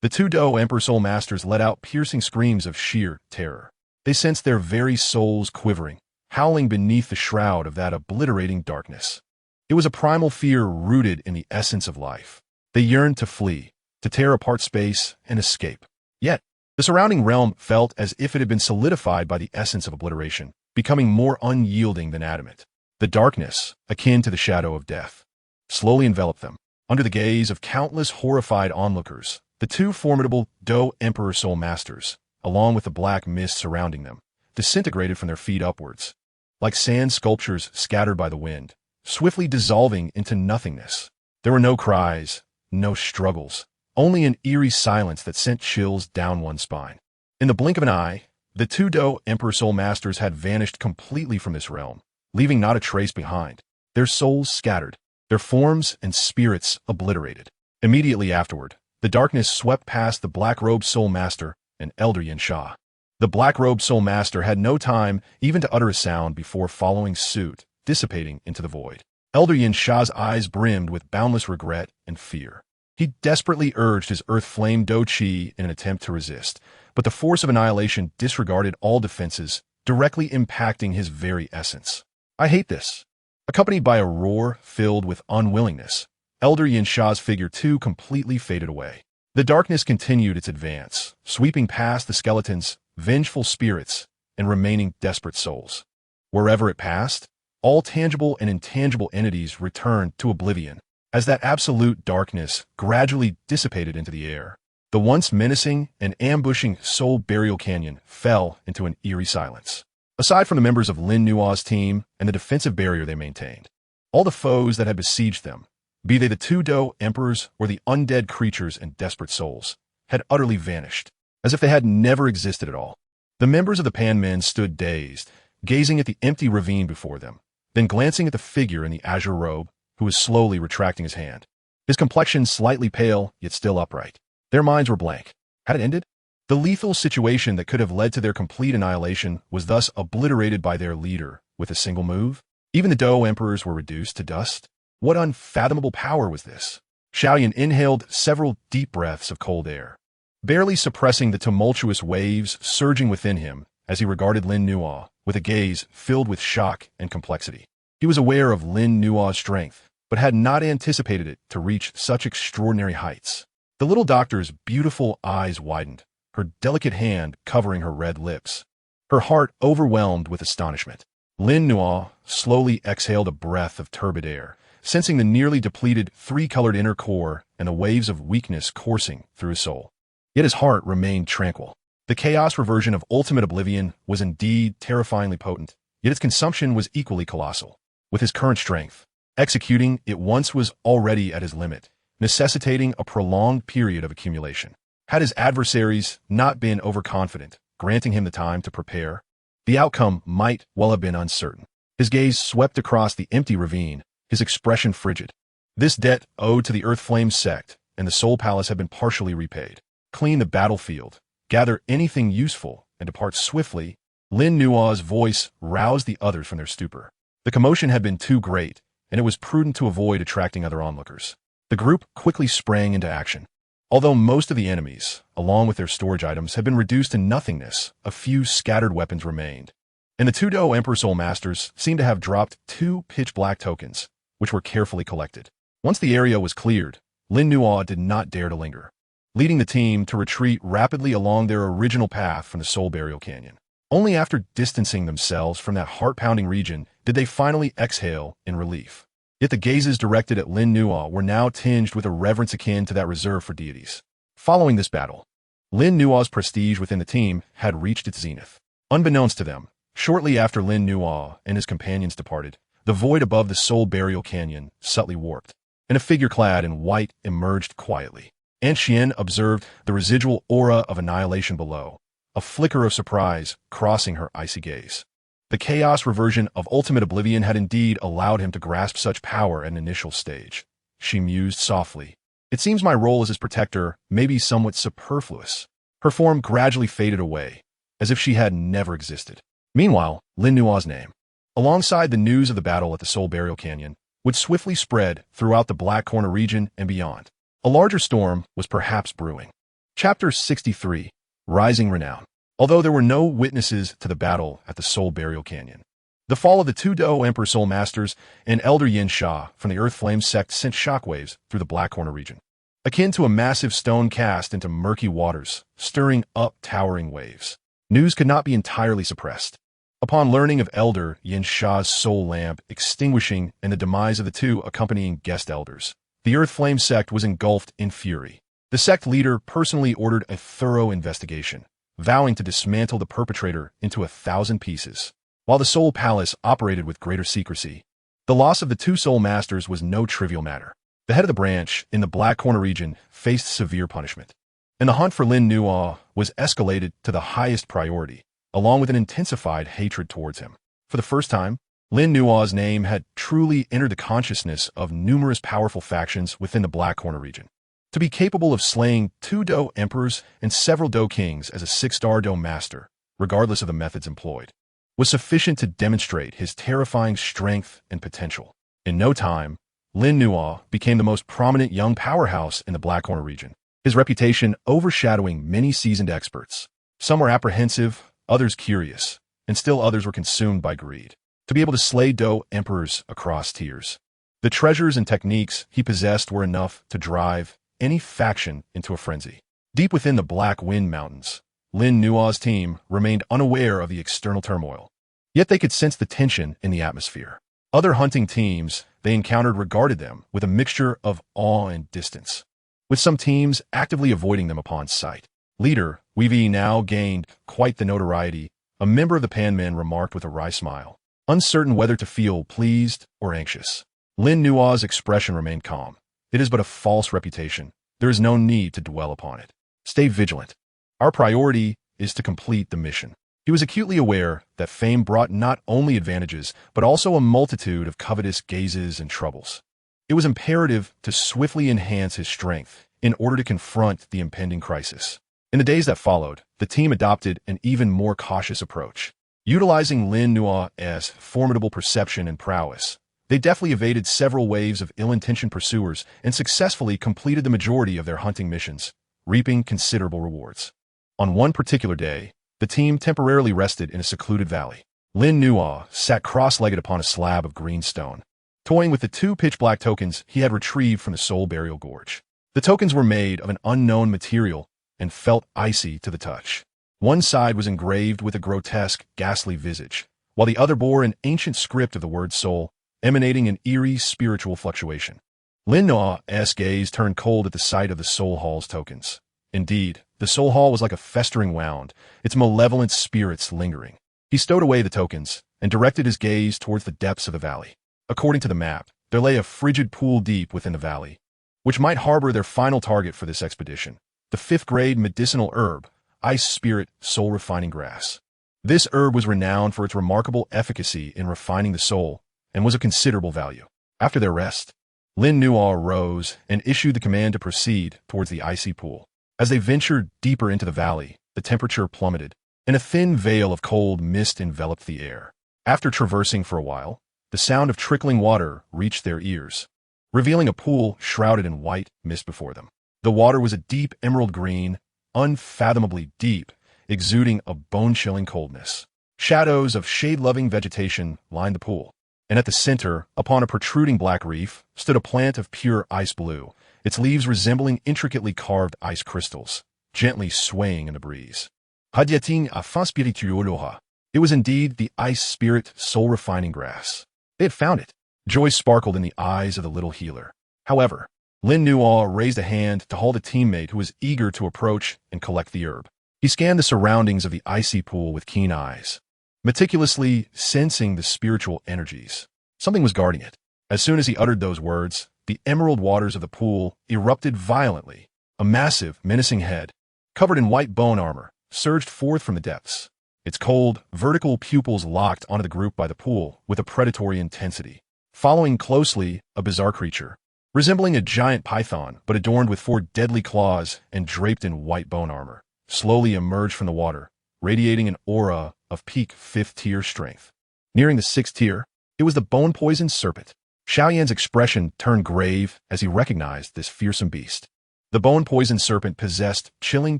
The two Dou emperor soul masters let out piercing screams of sheer terror. They sensed their very souls quivering, howling beneath the shroud of that obliterating darkness. It was a primal fear rooted in the essence of life. They yearned to flee, to tear apart space and escape. Yet, the surrounding realm felt as if it had been solidified by the essence of obliteration, becoming more unyielding than adamant. The darkness, akin to the shadow of death, slowly enveloped them. Under the gaze of countless horrified onlookers, the two formidable Dou Emperor Soul Masters, along with the black mist surrounding them, disintegrated from their feet upwards, like sand sculptures scattered by the wind, swiftly dissolving into nothingness. There were no cries, no struggles, only an eerie silence that sent chills down one's spine. In the blink of an eye, the two Dou Emperor Soul Masters had vanished completely from this realm, leaving not a trace behind, their souls scattered, their forms and spirits obliterated. Immediately afterward, the darkness swept past the black-robed Soul Master and Elder Yin Sha. The black-robed Soul Master had no time even to utter a sound before following suit, dissipating into the void. Elder Yin Sha's eyes brimmed with boundless regret and fear. He desperately urged his earth flame Dou Qi in an attempt to resist, but the force of annihilation disregarded all defenses, directly impacting his very essence. I hate this. Accompanied by a roar filled with unwillingness, Elder Yin Sha's figure too completely faded away. The darkness continued its advance, sweeping past the skeletons, vengeful spirits, and remaining desperate souls. Wherever it passed, all tangible and intangible entities returned to oblivion, as that absolute darkness gradually dissipated into the air. The once menacing and ambushing Soul Burial Canyon fell into an eerie silence. Aside from the members of Lin Nuo's team and the defensive barrier they maintained, all the foes that had besieged them, be they the two Dou emperors or the undead creatures and desperate souls, had utterly vanished, as if they had never existed at all. The members of the Pan Men stood dazed, gazing at the empty ravine before them, then glancing at the figure in the azure robe, who was slowly retracting his hand. His complexion slightly pale, yet still upright. Their minds were blank. Had it ended? The lethal situation that could have led to their complete annihilation was thus obliterated by their leader with a single move. Even the Dou emperors were reduced to dust. What unfathomable power was this? Xiaoyan inhaled several deep breaths of cold air, barely suppressing the tumultuous waves surging within him as he regarded Lin Nuo with a gaze filled with shock and complexity. He was aware of Lin Nuo's strength, but had not anticipated it to reach such extraordinary heights. The little doctor's beautiful eyes widened, her delicate hand covering her red lips, her heart overwhelmed with astonishment. Lin Nuo slowly exhaled a breath of turbid air, sensing the nearly depleted three-colored inner core and the waves of weakness coursing through his soul. Yet his heart remained tranquil. The chaos reversion of ultimate oblivion was indeed terrifyingly potent, yet its consumption was equally colossal. With his current strength, executing it once was already at his limit, necessitating a prolonged period of accumulation. Had his adversaries not been overconfident, granting him the time to prepare, the outcome might well have been uncertain. His gaze swept across the empty ravine, his expression frigid. This debt owed to the Earth Flame sect and the Soul Palace had been partially repaid. Clean the battlefield, gather anything useful, and depart swiftly. Lin Nuo's voice roused the others from their stupor. The commotion had been too great, and it was prudent to avoid attracting other onlookers. The group quickly sprang into action. Although most of the enemies, along with their storage items, had been reduced to nothingness, a few scattered weapons remained. And the two Dou Emperor Soul Masters seemed to have dropped 2 pitch-black tokens, which were carefully collected. Once the area was cleared, Lin Nuo did not dare to linger, leading the team to retreat rapidly along their original path from the Soul Burial Canyon. Only after distancing themselves from that heart-pounding region did they finally exhale in relief. Yet the gazes directed at Lin Nuo were now tinged with a reverence akin to that reserved for deities. Following this battle, Lin Nuo's prestige within the team had reached its zenith. Unbeknownst to them, shortly after Lin Nuo and his companions departed, the void above the Soul Burial Canyon subtly warped, and a figure clad in white emerged quietly. Aunt Xian observed the residual aura of annihilation below, a flicker of surprise crossing her icy gaze. The chaos reversion of ultimate oblivion had indeed allowed him to grasp such power at an initial stage. She mused softly. It seems my role as his protector may be somewhat superfluous. Her form gradually faded away, as if she had never existed. Meanwhile, Lin Nuo's name, alongside the news of the battle at the Soul Burial Canyon, would swiftly spread throughout the Black Corner region and beyond. A larger storm was perhaps brewing. Chapter 63, Rising Renown. Although there were no witnesses to the battle at the Soul Burial Canyon, the fall of the two Dou Emperor Soul Masters and Elder Yin Sha from the Earth Flame sect sent shockwaves through the Black Corner region, akin to a massive stone cast into murky waters, stirring up towering waves. News could not be entirely suppressed. Upon learning of Elder Yin Sha's soul lamp extinguishing and the demise of the 2 accompanying guest elders, the Earth Flame sect was engulfed in fury. The sect leader personally ordered a thorough investigation, vowing to dismantle the perpetrator into 1,000 pieces. While the Soul Palace operated with greater secrecy, the loss of the 2 Soul Masters was no trivial matter. The head of the branch in the Black Corner region faced severe punishment, and the hunt for Lin Nuo was escalated to the highest priority, along with an intensified hatred towards him. For the first time, Lin Nuo's name had truly entered the consciousness of numerous powerful factions within the Black Corner region. To be capable of slaying 2 Dou Emperors and several Dou Kings as a 6-star Dou Master, regardless of the methods employed, was sufficient to demonstrate his terrifying strength and potential. In no time, Lin Nuo became the most prominent young powerhouse in the Black Corner region, his reputation overshadowing many seasoned experts. Some were apprehensive, others curious, and still others were consumed by greed. To be able to slay Dou Emperors across tiers, the treasures and techniques he possessed were enough to drive any faction into a frenzy. Deep within the Black Wind Mountains, Lin Nuo's team remained unaware of the external turmoil. Yet they could sense the tension in the atmosphere. Other hunting teams they encountered regarded them with a mixture of awe and distance, with some teams actively avoiding them upon sight. Leader Weevee now gained quite the notoriety, a member of the Pan Men remarked with a wry smile, uncertain whether to feel pleased or anxious. Lin Nuo's expression remained calm. It is but a false reputation. There is no need to dwell upon it. Stay vigilant. Our priority is to complete the mission. He was acutely aware that fame brought not only advantages, but also a multitude of covetous gazes and troubles. It was imperative to swiftly enhance his strength in order to confront the impending crisis. In the days that followed, the team adopted an even more cautious approach. Utilizing Lin Nua's formidable perception and prowess, they deftly evaded several waves of ill-intentioned pursuers and successfully completed the majority of their hunting missions, reaping considerable rewards. On one particular day, the team temporarily rested in a secluded valley. Lin Nua sat cross-legged upon a slab of green stone, toying with the 2 pitch-black tokens he had retrieved from the Soul Burial Gorge. The tokens were made of an unknown material and felt icy to the touch. One side was engraved with a grotesque, ghastly visage, while the other bore an ancient script of the word soul, emanating an eerie spiritual fluctuation. Lin Nua's gaze turned cold at the sight of the Soul Hall's tokens. Indeed, the Soul Hall was like a festering wound, its malevolent spirits lingering. He stowed away the tokens and directed his gaze towards the depths of the valley. According to the map, there lay a frigid pool deep within the valley, which might harbor their final target for this expedition, the 5th-grade medicinal herb, Ice Spirit Soul Refining Grass. This herb was renowned for its remarkable efficacy in refining the soul and was of considerable value. After their rest, Lin Nua rose and issued the command to proceed towards the icy pool. As they ventured deeper into the valley, the temperature plummeted, and a thin veil of cold mist enveloped the air. After traversing for a while, the sound of trickling water reached their ears, revealing a pool shrouded in white mist before them. The water was a deep emerald green, unfathomably deep, exuding a bone-chilling coldness. Shadows of shade-loving vegetation lined the pool, and at the center, upon a protruding black reef, stood a plant of pure ice blue, its leaves resembling intricately carved ice crystals, gently swaying in the breeze. Hadyating a fin spirituoloha. It was indeed the Ice Spirit Soul Refining Grass. They had found it. Joy sparkled in the eyes of the little healer. However, Lin Nua raised a hand to hold a teammate who was eager to approach and collect the herb. He scanned the surroundings of the icy pool with keen eyes, meticulously sensing the spiritual energies. Something was guarding it. As soon as he uttered those words, the emerald waters of the pool erupted violently. A massive, menacing head, covered in white bone armor, surged forth from the depths. Its cold, vertical pupils locked onto the group by the pool with a predatory intensity. Following closely, a bizarre creature, resembling a giant python but adorned with 4 deadly claws and draped in white bone armor, slowly emerged from the water, radiating an aura of peak 5th-tier strength. Nearing the 6th tier, it was the bone-poisoned serpent. Xiaoyan's expression turned grave as he recognized this fearsome beast. The bone-poisoned serpent possessed chilling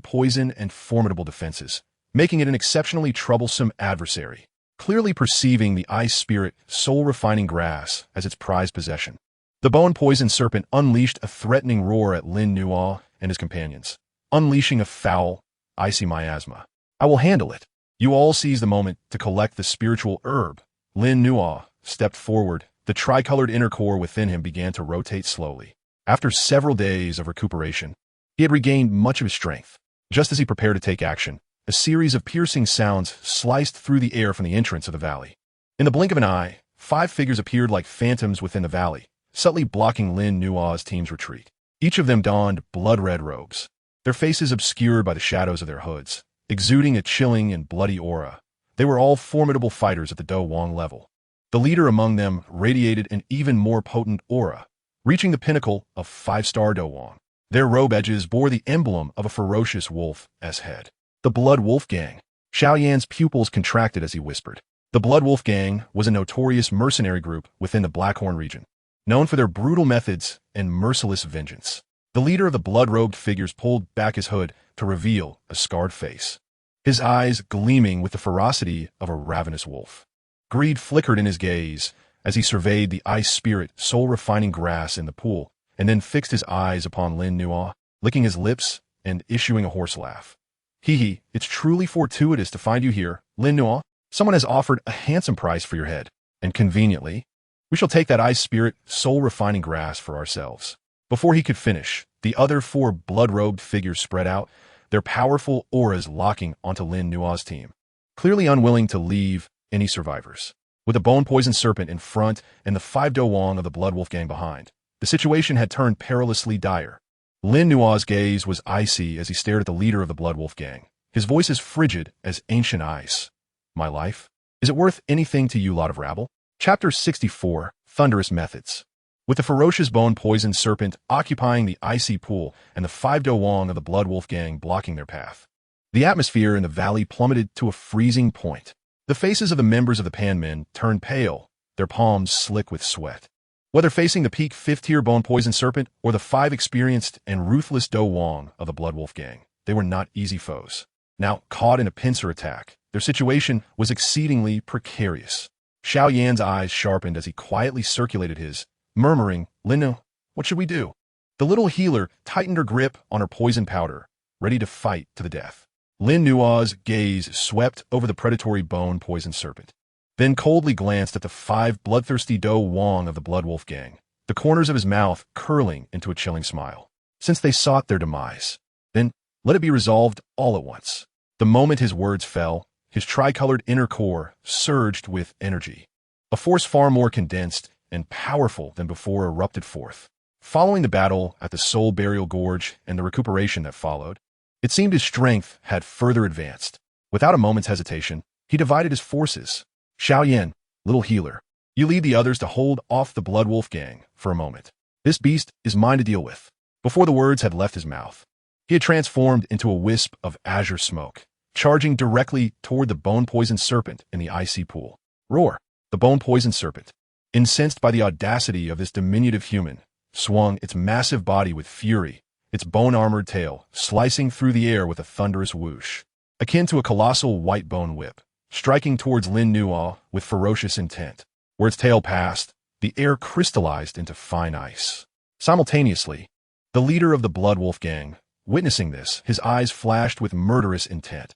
poison and formidable defenses, making it an exceptionally troublesome adversary. Clearly perceiving the Ice Spirit Soul Refining Grass as its prized possession, the bone-poisoned serpent unleashed a threatening roar at Lin Nua and his companions, unleashing a foul, icy miasma. I will handle it. You all seized the moment to collect the spiritual herb. Lin Nua stepped forward. The tricolored inner core within him began to rotate slowly. After several days of recuperation, he had regained much of his strength. Just as he prepared to take action, a series of piercing sounds sliced through the air from the entrance of the valley. In the blink of an eye, 5 figures appeared like phantoms within the valley, subtly blocking Lin Nua's team's retreat. Each of them donned blood-red robes, their faces obscured by the shadows of their hoods, exuding a chilling and bloody aura. They were all formidable fighters at the Dou Wang level. The leader among them radiated an even more potent aura, reaching the pinnacle of 5-star Dou Wang. Their robe edges bore the emblem of a ferocious wolf's head. The Blood Wolf Gang. Xiaoyan's pupils contracted as he whispered. The Blood Wolf Gang was a notorious mercenary group within the Blackhorn region, known for their brutal methods and merciless vengeance. The leader of the blood-robed figures pulled back his hood to reveal a scarred face, his eyes gleaming with the ferocity of a ravenous wolf. Greed flickered in his gaze as he surveyed the Ice Spirit Soul Refining Grass in the pool, and then fixed his eyes upon Lin Nua, licking his lips and issuing a hoarse laugh. Hee, it's truly fortuitous to find you here, Lin Nua. Someone has offered a handsome price for your head, and conveniently, we shall take that Ice Spirit Soul Refining Grass for ourselves. Before he could finish, the other 4 blood-robed figures spread out, their powerful auras locking onto Lin Nua's team, clearly unwilling to leave any survivors. With the bone-poisoned serpent in front and the 5 Dou Wang of the Blood Wolf Gang behind, the situation had turned perilously dire. Lin Nua's gaze was icy as he stared at the leader of the Blood Wolf Gang, his voice as frigid as ancient ice. My life? Is it worth anything to you, lot of rabble? Chapter 64, Thunderous Methods. with the ferocious bone-poisoned serpent occupying the icy pool and the 5 Dou Wang of the Blood Wolf gang blocking their path. The atmosphere in the valley plummeted to a freezing point. The faces of the members of the Pan Men turned pale, their palms slick with sweat. Whether facing the peak 5th-tier bone-poisoned serpent or the 5 experienced and ruthless Dou Wang of the Blood Wolf gang, they were not easy foes. Now, caught in a pincer attack, their situation was exceedingly precarious. Xiao Yan's eyes sharpened as he quietly circulated his, murmuring, "Lin, what should we do?" The little healer tightened her grip on her poison powder, ready to fight to the death. Lin Nua's gaze swept over the predatory bone-poisoned serpent, then coldly glanced at the 5 bloodthirsty Dou Wang of the Blood Wolf gang, the corners of his mouth curling into a chilling smile. Since they sought their demise, then let it be resolved all at once. The moment his words fell, his tricolored inner core surged with energy. A force far more condensed and powerful than before erupted forth. Following the battle at the Soul Burial Gorge and the recuperation that followed, it seemed his strength had further advanced. Without a moment's hesitation, he divided his forces. "Xiao Yan, little healer, you lead the others to hold off the Blood Wolf gang for a moment. This beast is mine to deal with." Before the words had left his mouth, he had transformed into a wisp of azure smoke, charging directly toward the bone-poisoned serpent in the icy pool. Roar! The bone-poisoned serpent, incensed by the audacity of this diminutive human, swung its massive body with fury, its bone-armored tail slicing through the air with a thunderous whoosh, akin to a colossal white bone whip, striking towards Lin Nua with ferocious intent. Where its tail passed, the air crystallized into fine ice. Simultaneously, the leader of the Blood Wolf gang, witnessing this, his eyes flashed with murderous intent.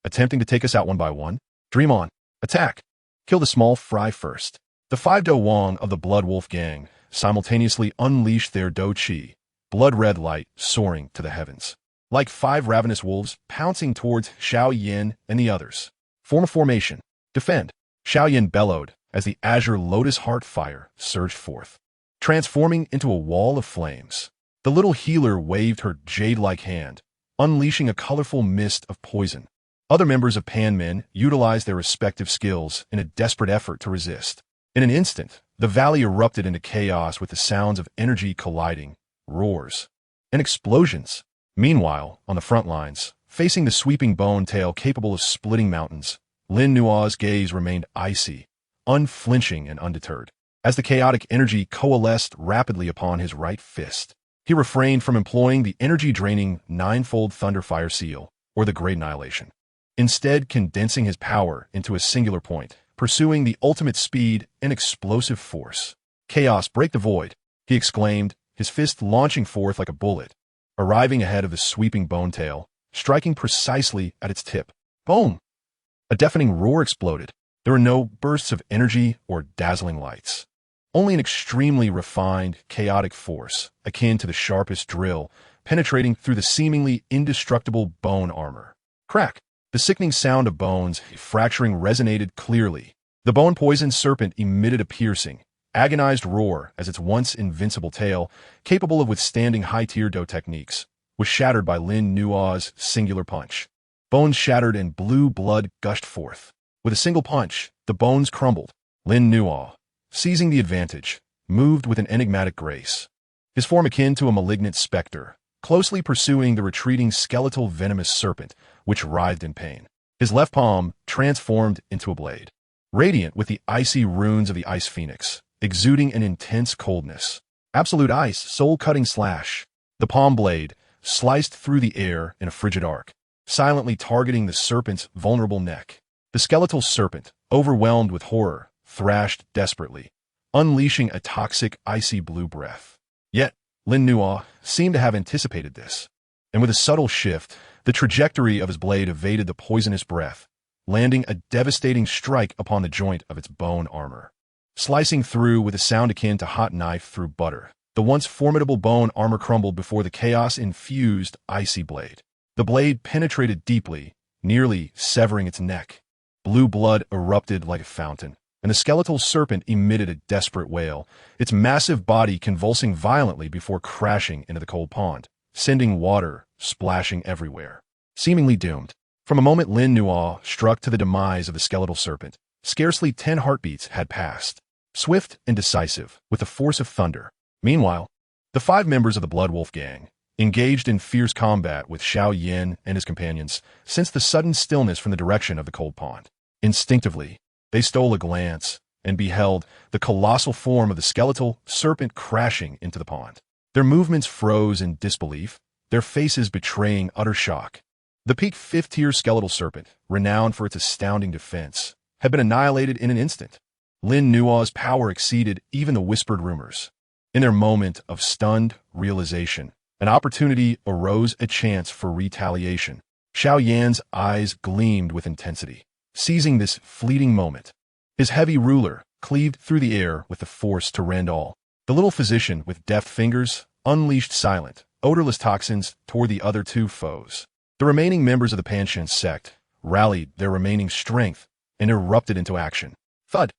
Attempting to take us out one by one? Dream on. Attack. Kill the small fry first. The 5 Dou Wang of the Blood Wolf gang simultaneously unleashed their Dou Qi, blood-red light soaring to the heavens. Like 5 ravenous wolves pouncing towards Xiao Yan and the others. Form a formation. Defend. Xiao Yan bellowed as the azure lotus heart fire surged forth, transforming into a wall of flames. The little healer waved her jade-like hand, unleashing a colorful mist of poison. Other members of Pan Men utilized their respective skills in a desperate effort to resist. In an instant, the valley erupted into chaos with the sounds of energy colliding, roars, and explosions. Meanwhile, on the front lines, facing the sweeping bone tail capable of splitting mountains, Lin Nua's gaze remained icy, unflinching and undeterred. As the chaotic energy coalesced rapidly upon his right fist, he refrained from employing the energy-draining 9-fold Thunderfire Seal, or the Great Annihilation, instead condensing his power into a singular point, pursuing the ultimate speed and explosive force. "Chaos, break the void," he exclaimed, his fist launching forth like a bullet, arriving ahead of the sweeping bone tail, striking precisely at its tip. Boom! A deafening roar exploded. There were no bursts of energy or dazzling lights. Only an extremely refined, chaotic force, akin to the sharpest drill, penetrating through the seemingly indestructible bone armor. Crack! The sickening sound of bones fracturing resonated clearly. The bone-poisoned serpent emitted a piercing, agonized roar as its once invincible tail, capable of withstanding high-tier Dou techniques, was shattered by Lin Nua's singular punch. Bones shattered and blue blood gushed forth. With a single punch, the bones crumbled. Lin Nua, seizing the advantage, moved with an enigmatic grace, his form akin to a malignant specter, closely pursuing the retreating skeletal venomous serpent, which writhed in pain. His left palm transformed into a blade, radiant with the icy runes of the Ice Phoenix, exuding an intense coldness. Absolute ice, soul-cutting slash. The palm blade sliced through the air in a frigid arc, silently targeting the serpent's vulnerable neck. The skeletal serpent, overwhelmed with horror, thrashed desperately, unleashing a toxic, icy blue breath. Yet, Lin Nua seemed to have anticipated this, and with a subtle shift, the trajectory of his blade evaded the poisonous breath, landing a devastating strike upon the joint of its bone armor. Slicing through with a sound akin to hot knife through butter, the once formidable bone armor crumbled before the chaos-infused icy blade. The blade penetrated deeply, nearly severing its neck. Blue blood erupted like a fountain, and the skeletal serpent emitted a desperate wail, its massive body convulsing violently before crashing into the cold pond, sending water splashing everywhere. Seemingly doomed, from a moment Lin Nua struck to the demise of the skeletal serpent, scarcely 10 heartbeats had passed. swift and decisive, with the force of thunder. Meanwhile, the 5 members of the Blood Wolf gang engaged in fierce combat with Xiao Yin and his companions, sensed the sudden stillness from the direction of the cold pond. Instinctively, they stole a glance and beheld the colossal form of the skeletal serpent crashing into the pond. Their movements froze in disbelief, their faces betraying utter shock. The peak 5th-tier skeletal serpent, renowned for its astounding defense, had been annihilated in an instant. Lin Nua's power exceeded even the whispered rumors. In their moment of stunned realization, an opportunity arose, a chance for retaliation. Xiao Yan's eyes gleamed with intensity, seizing this fleeting moment. His heavy ruler cleaved through the air with the force to rend all. The little physician, with deft fingers, unleashed silent, odorless toxins toward the other 2 foes. The remaining members of the Panchen sect rallied their remaining strength and erupted into action. Thud!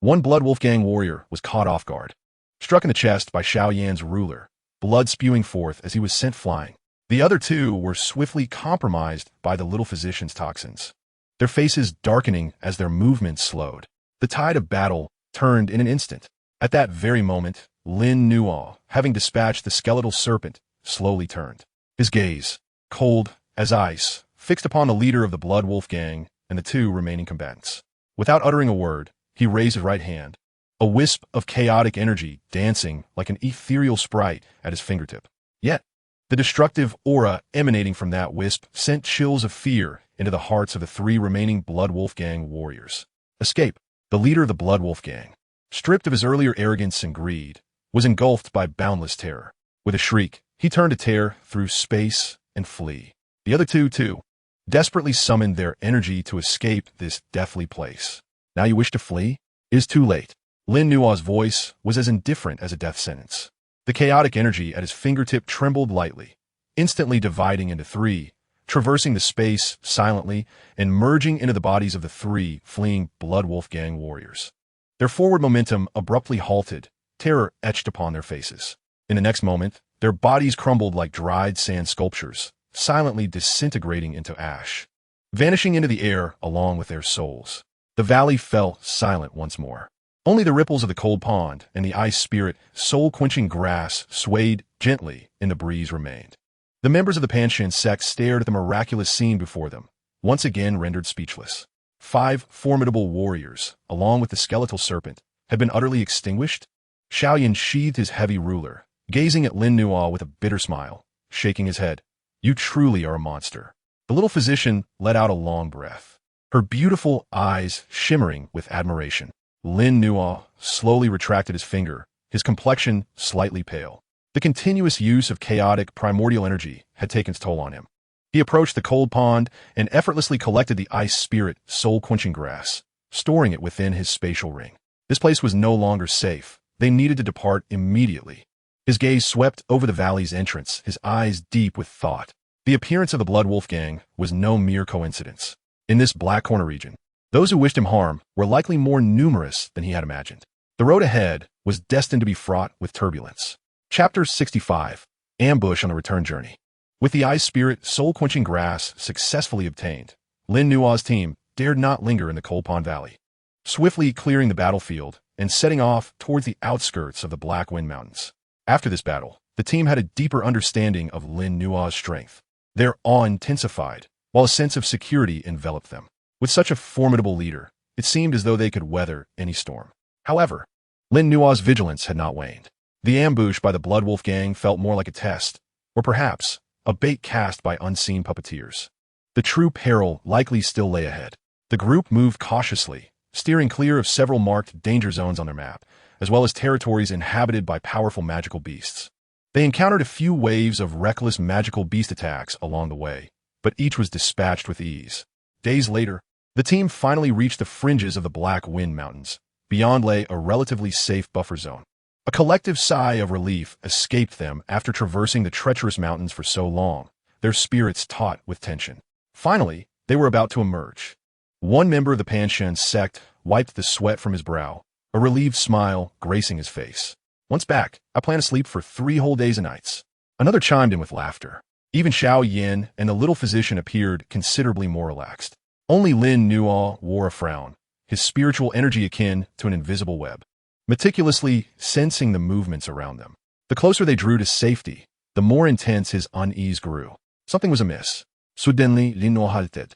One Blood Wolf gang warrior was caught off guard, struck in the chest by Xiao Yan's ruler, blood spewing forth as he was sent flying. The other 2 were swiftly compromised by the little physician's toxins, their faces darkening as their movements slowed. The tide of battle turned in an instant. At that very moment, Lin Nua, having dispatched the skeletal serpent, slowly turned. His gaze, cold as ice, fixed upon the leader of the Blood Wolf gang and the 2 remaining combatants. Without uttering a word, he raised his right hand, a wisp of chaotic energy dancing like an ethereal sprite at his fingertip. Yet, the destructive aura emanating from that wisp sent chills of fear into the hearts of the 3 remaining Blood Wolf gang warriors. Escape, the leader of the Blood Wolf gang, stripped of his earlier arrogance and greed, was engulfed by boundless terror. With a shriek, he turned to tear through space and flee. The other 2, too, desperately summoned their energy to escape this deathly place. Now you wish to flee? It is too late. Lin Nua's voice was as indifferent as a death sentence. The chaotic energy at his fingertip trembled lightly, instantly dividing into 3, traversing the space silently and merging into the bodies of the 3 fleeing Blood Wolf gang warriors. Their forward momentum abruptly halted, terror etched upon their faces. In the next moment, their bodies crumbled like dried sand sculptures, silently disintegrating into ash, vanishing into the air along with their souls. The valley fell silent once more. Only the ripples of the cold pond and the ice spirit, soul-quenching grass swayed gently in the breeze remained. The members of the Panchen sect stared at the miraculous scene before them, once again rendered speechless. 5 formidable warriors, along with the skeletal serpent, had been utterly extinguished. Xiao Yan sheathed his heavy ruler, gazing at Lin Nua with a bitter smile, shaking his head. You truly are a monster. The little physician let out a long breath, her beautiful eyes shimmering with admiration. Lin Nua slowly retracted his finger, his complexion slightly pale. The continuous use of chaotic primordial energy had taken its toll on him. He approached the cold pond and effortlessly collected the ice spirit soul-quenching grass, storing it within his spatial ring. This place was no longer safe. They needed to depart immediately. His gaze swept over the valley's entrance, his eyes deep with thought. The appearance of the Blood Wolf gang was no mere coincidence. In this Black Corner region, those who wished him harm were likely more numerous than he had imagined. The road ahead was destined to be fraught with turbulence. Chapter 65, Ambush on the Return Journey. With the ice spirit soul-quenching grass successfully obtained, Lin Nua's team dared not linger in the Cold Pond Valley, swiftly clearing the battlefield and setting off towards the outskirts of the Black Wind Mountains. After this battle, the team had a deeper understanding of Lin Nua's strength. Their awe intensified, while a sense of security enveloped them. With such a formidable leader, it seemed as though they could weather any storm. However, Lin Nua's vigilance had not waned. The ambush by the Blood Wolf gang felt more like a test, or perhaps a bait cast by unseen puppeteers. The true peril likely still lay ahead. The group moved cautiously, steering clear of several marked danger zones on their map, as well as territories inhabited by powerful magical beasts. They encountered a few waves of reckless magical beast attacks along the way, but each was dispatched with ease. Days later, the team finally reached the fringes of the Black Wind Mountains. Beyond lay a relatively safe buffer zone. A collective sigh of relief escaped them after traversing the treacherous mountains for so long, their spirits taut with tension. Finally, they were about to emerge. One member of the Panchen sect wiped the sweat from his brow, a relieved smile gracing his face. Once back, I plan to sleep for 3 whole days and nights. Another chimed in with laughter. Even Xiao Yin and the little physician appeared considerably more relaxed. Only Lin Nua wore a frown, his spiritual energy akin to an invisible web. meticulously sensing the movements around them. The closer they drew to safety, the more intense his unease grew. Something was amiss. Suddenly, Lin Nuo halted,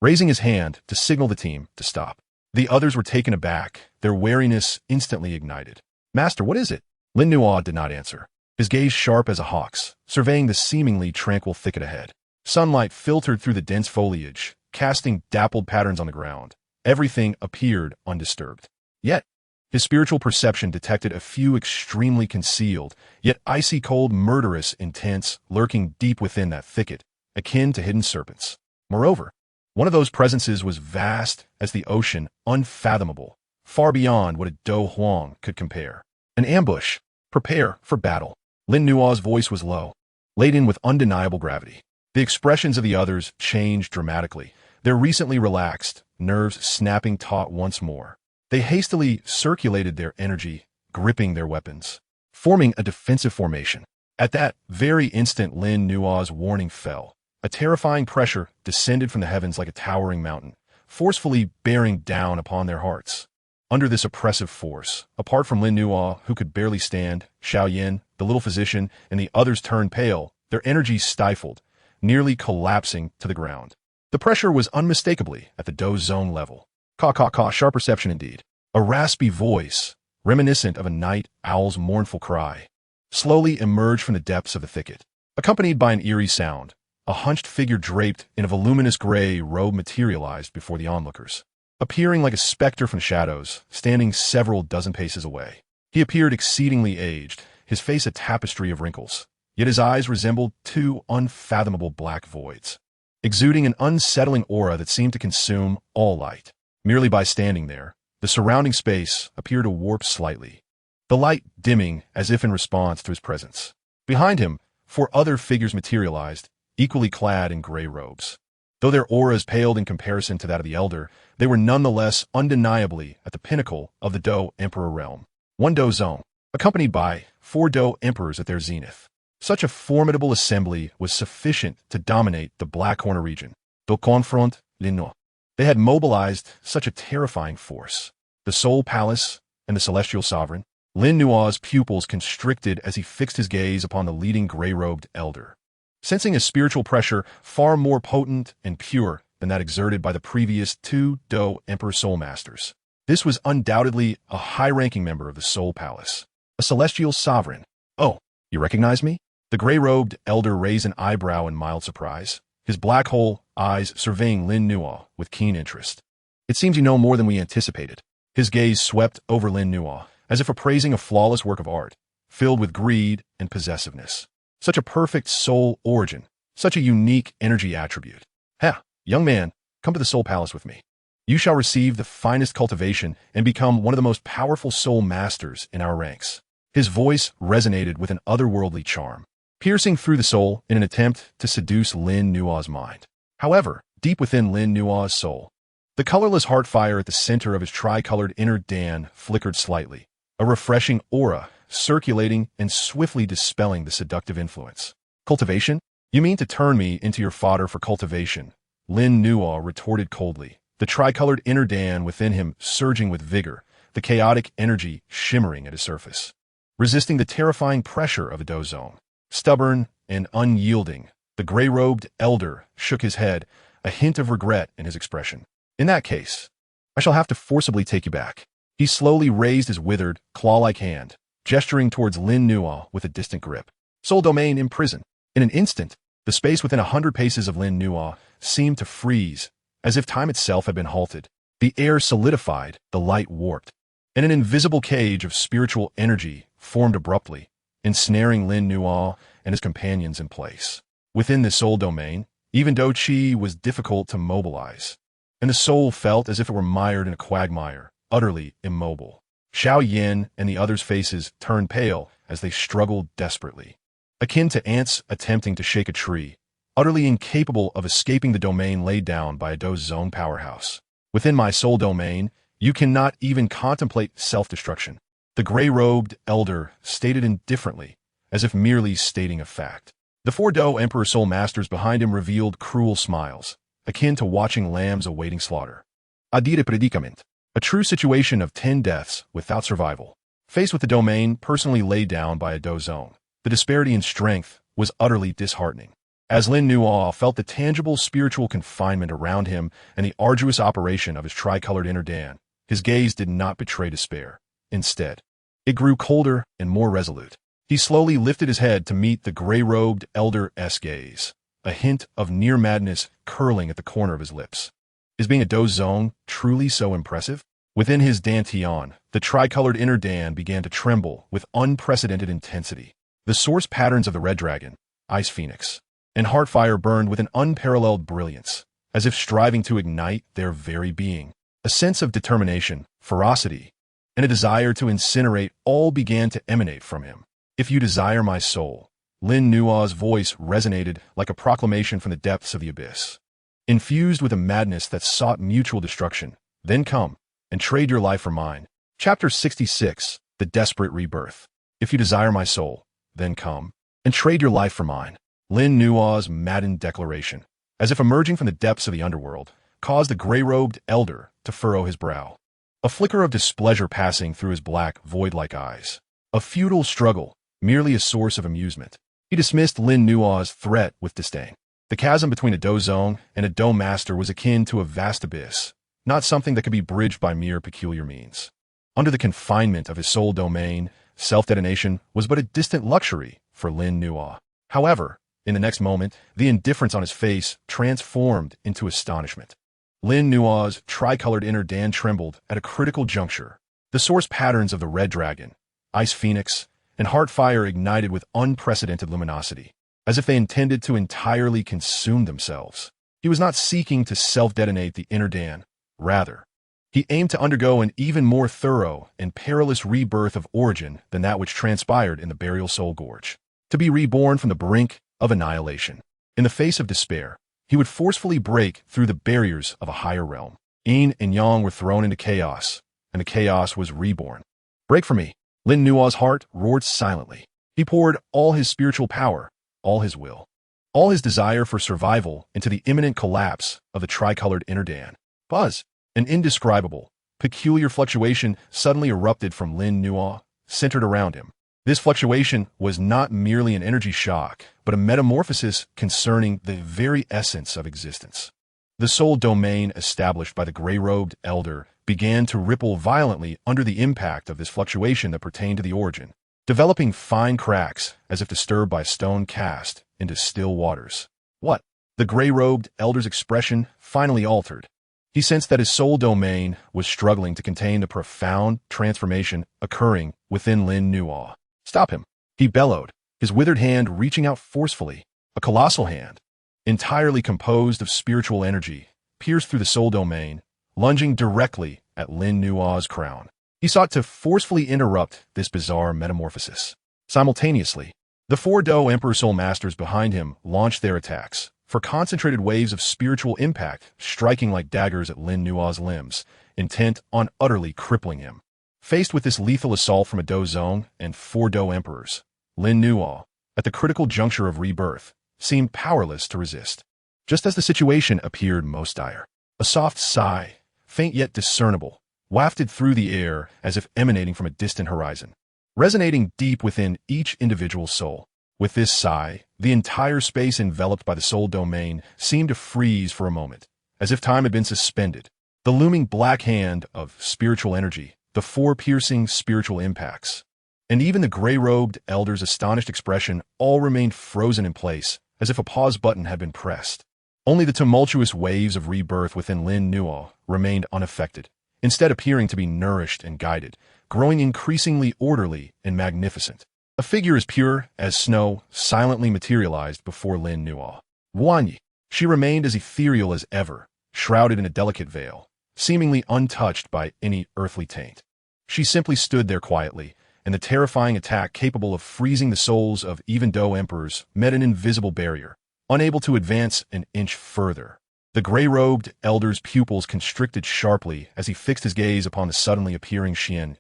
raising his hand to signal the team to stop. The others were taken aback, their wariness instantly ignited. "Master, what is it?" Lin Nuo did not answer, his gaze sharp as a hawk's, surveying the seemingly tranquil thicket ahead. Sunlight filtered through the dense foliage, casting dappled patterns on the ground. Everything appeared undisturbed. Yet, his spiritual perception detected a few extremely concealed, yet icy cold murderous intents lurking deep within that thicket, akin to hidden serpents. Moreover, one of those presences was vast as the ocean, unfathomable, far beyond what a Dou Huang could compare. An ambush. Prepare for battle. Lin Nuo's voice was low, laden with undeniable gravity. The expressions of the others changed dramatically, their recently relaxed, nerves snapping taut once more. They hastily circulated their energy, gripping their weapons, forming a defensive formation. At that very instant, Lin Nuo's warning fell. A terrifying pressure descended from the heavens like a towering mountain, forcefully bearing down upon their hearts. Under this oppressive force, apart from Lin Nuo, who could barely stand, Xiao Yin, the little physician, and the others turned pale, their energy stifled, nearly collapsing to the ground. The pressure was unmistakably at the Dou zone level. Caw, sharp perception indeed. A raspy voice, reminiscent of a night owl's mournful cry, slowly emerged from the depths of the thicket. Accompanied by an eerie sound, a hunched figure draped in a voluminous gray robe materialized before the onlookers, appearing like a specter from shadows, standing several dozen paces away. He appeared exceedingly aged, his face a tapestry of wrinkles, yet his eyes resembled two unfathomable black voids, exuding an unsettling aura that seemed to consume all light. Merely by standing there, the surrounding space appeared to warp slightly, the light dimming as if in response to his presence. Behind him, four other figures materialized, equally clad in gray robes. Though their auras paled in comparison to that of the elder, they were nonetheless undeniably at the pinnacle of the Dou Emperor realm. One Dou zone, accompanied by four Dou emperors at their zenith. Such a formidable assembly was sufficient to dominate the Black Corner region. Dou Confront, Lin Nuo. They had mobilized such a terrifying force. The Soul Palace and the Celestial Sovereign. Lin Nuo's pupils constricted as he fixed his gaze upon the leading gray-robed elder, sensing a spiritual pressure far more potent and pure than that exerted by the previous two Dou Emperor Soul Masters. This was undoubtedly a high-ranking member of the Soul Palace, a Celestial Sovereign. "Oh, you recognize me?" The gray-robed elder raised an eyebrow in mild surprise, his black hole eyes surveying Lin Nuo with keen interest. "It seems you know more than we anticipated." His gaze swept over Lin Nuo, as if appraising a flawless work of art, filled with greed and possessiveness. Such a perfect soul origin, such a unique energy attribute. "Ha, young man, come to the Soul Palace with me. You shall receive the finest cultivation and become one of the most powerful soul masters in our ranks." His voice resonated with an otherworldly charm, piercing through the soul in an attempt to seduce Lin Nuo's mind. However, deep within Lin Nuo's soul, the colorless heart fire at the center of his tri-colored inner Dan flickered slightly, a refreshing aura circulating and swiftly dispelling the seductive influence. "Cultivation? You mean to turn me into your fodder for cultivation?" Lin Nuo retorted coldly, the tri-colored inner Dan within him surging with vigor, the chaotic energy shimmering at his surface, resisting the terrifying pressure of a Dou zone. Stubborn and unyielding, the gray-robed elder shook his head, a hint of regret in his expression. "In that case, I shall have to forcibly take you back." He slowly raised his withered, claw-like hand, gesturing towards Lin Nuo with a distant grip. "Soul domain imprisoned." In an instant, the space within 100 paces of Lin Nuo seemed to freeze, as if time itself had been halted. The air solidified, the light warped, and an invisible cage of spiritual energy formed abruptly, ensnaring Lin Nuo and his companions in place. Within this soul domain, even Dou Qi was difficult to mobilize, and the soul felt as if it were mired in a quagmire, utterly immobile. Xiao Yin and the others' faces turned pale as they struggled desperately, akin to ants attempting to shake a tree, utterly incapable of escaping the domain laid down by a Dou zone powerhouse. "Within my soul domain, you cannot even contemplate self-destruction," the gray-robed elder stated indifferently, as if merely stating a fact. The four Dou Emperor Soul Masters behind him revealed cruel smiles, akin to watching lambs awaiting slaughter. "Adire predicament." A true situation of 10 deaths without survival. Faced with the domain personally laid down by a Dou Zong, the disparity in strength was utterly disheartening. As Lin Nuo felt the tangible spiritual confinement around him and the arduous operation of his tricolored inner Dan, his gaze did not betray despair. Instead, it grew colder and more resolute. He slowly lifted his head to meet the gray-robed elder's gaze, a hint of near madness curling at the corner of his lips. Is being a Dou Zong truly so impressive? Within his dantian, the tricolored inner Dan began to tremble with unprecedented intensity. The source patterns of the red dragon, ice phoenix, and heartfire burned with an unparalleled brilliance, as if striving to ignite their very being. A sense of determination, ferocity, and a desire to incinerate all began to emanate from him. If you desire my soul, Lin Nuo's voice resonated like a proclamation from the depths of the abyss. Infused with a madness that sought mutual destruction, then come and trade your life for mine. Chapter 66, The Desperate Rebirth. If you desire my soul, then come and trade your life for mine. Lin Nuo's maddened declaration, as if emerging from the depths of the underworld, caused the gray-robed elder to furrow his brow. A flicker of displeasure passing through his black, void-like eyes. A futile struggle, merely a source of amusement. He dismissed Lin Nuo's threat with disdain. The chasm between a Dou Zong and a Dou Master was akin to a vast abyss, not something that could be bridged by mere peculiar means. Under the confinement of his soul domain, self-detonation was but a distant luxury for Lin Nuo. However, in the next moment, the indifference on his face transformed into astonishment. Lin Nuo's tricolored inner Dan trembled at a critical juncture. The source patterns of the red dragon, ice phoenix, and heartfire ignited with unprecedented luminosity, as if they intended to entirely consume themselves. He was not seeking to self-detonate the inner Dan. Rather, he aimed to undergo an even more thorough and perilous rebirth of origin than that which transpired in the Burial Soul Gorge. To be reborn from the brink of annihilation. In the face of despair, he would forcefully break through the barriers of a higher realm. Yin and Yang were thrown into chaos, and the chaos was reborn. Break for me. Lin Nuo's heart roared silently. He poured all his spiritual power, all his will, all his desire for survival into the imminent collapse of the tricolored inner Dan. Buzz, an indescribable, peculiar fluctuation suddenly erupted from Lin Nuo, centered around him. This fluctuation was not merely an energy shock, but a metamorphosis concerning the very essence of existence. The soul domain established by the gray-robed elder began to ripple violently under the impact of this fluctuation that pertained to the origin, developing fine cracks as if disturbed by a stone cast into still waters. What? The gray-robed elder's expression finally altered. He sensed that his soul domain was struggling to contain the profound transformation occurring within Lin Nuo. Stop him, he bellowed, his withered hand reaching out forcefully. A colossal hand, entirely composed of spiritual energy, pierced through the soul domain, lunging directly at Lin Nuo's crown. He sought to forcefully interrupt this bizarre metamorphosis. Simultaneously, the 4 Dou Emperor Soul Masters behind him launched their attacks, for concentrated waves of spiritual impact striking like daggers at Lin Nuo's limbs, intent on utterly crippling him. Faced with this lethal assault from a Dou Zong and 4 Dou Emperors, Lin Nuo, at the critical juncture of rebirth, seemed powerless to resist. Just as the situation appeared most dire, a soft sigh, faint yet discernible, wafted through the air as if emanating from a distant horizon, resonating deep within each individual soul. With this sigh, the entire space enveloped by the soul domain seemed to freeze for a moment, as if time had been suspended. The looming black hand of spiritual energy, the 4 piercing spiritual impacts, and even the gray-robed elder's astonished expression all remained frozen in place, as if a pause button had been pressed. Only the tumultuous waves of rebirth within Lin Nuo remained unaffected, instead appearing to be nourished and guided, growing increasingly orderly and magnificent. A figure as pure as snow silently materialized before Lin Nuo. Wanyi. She remained as ethereal as ever, shrouded in a delicate veil, seemingly untouched by any earthly taint. She simply stood there quietly, and the terrifying attack capable of freezing the souls of even Dou Emperors met an invisible barrier, unable to advance an inch further. The gray-robed elder's pupils constricted sharply as he fixed his gaze upon the suddenly appearing Xian,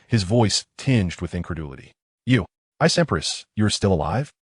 his voice tinged with incredulity. You, Ice Empress, you are still alive?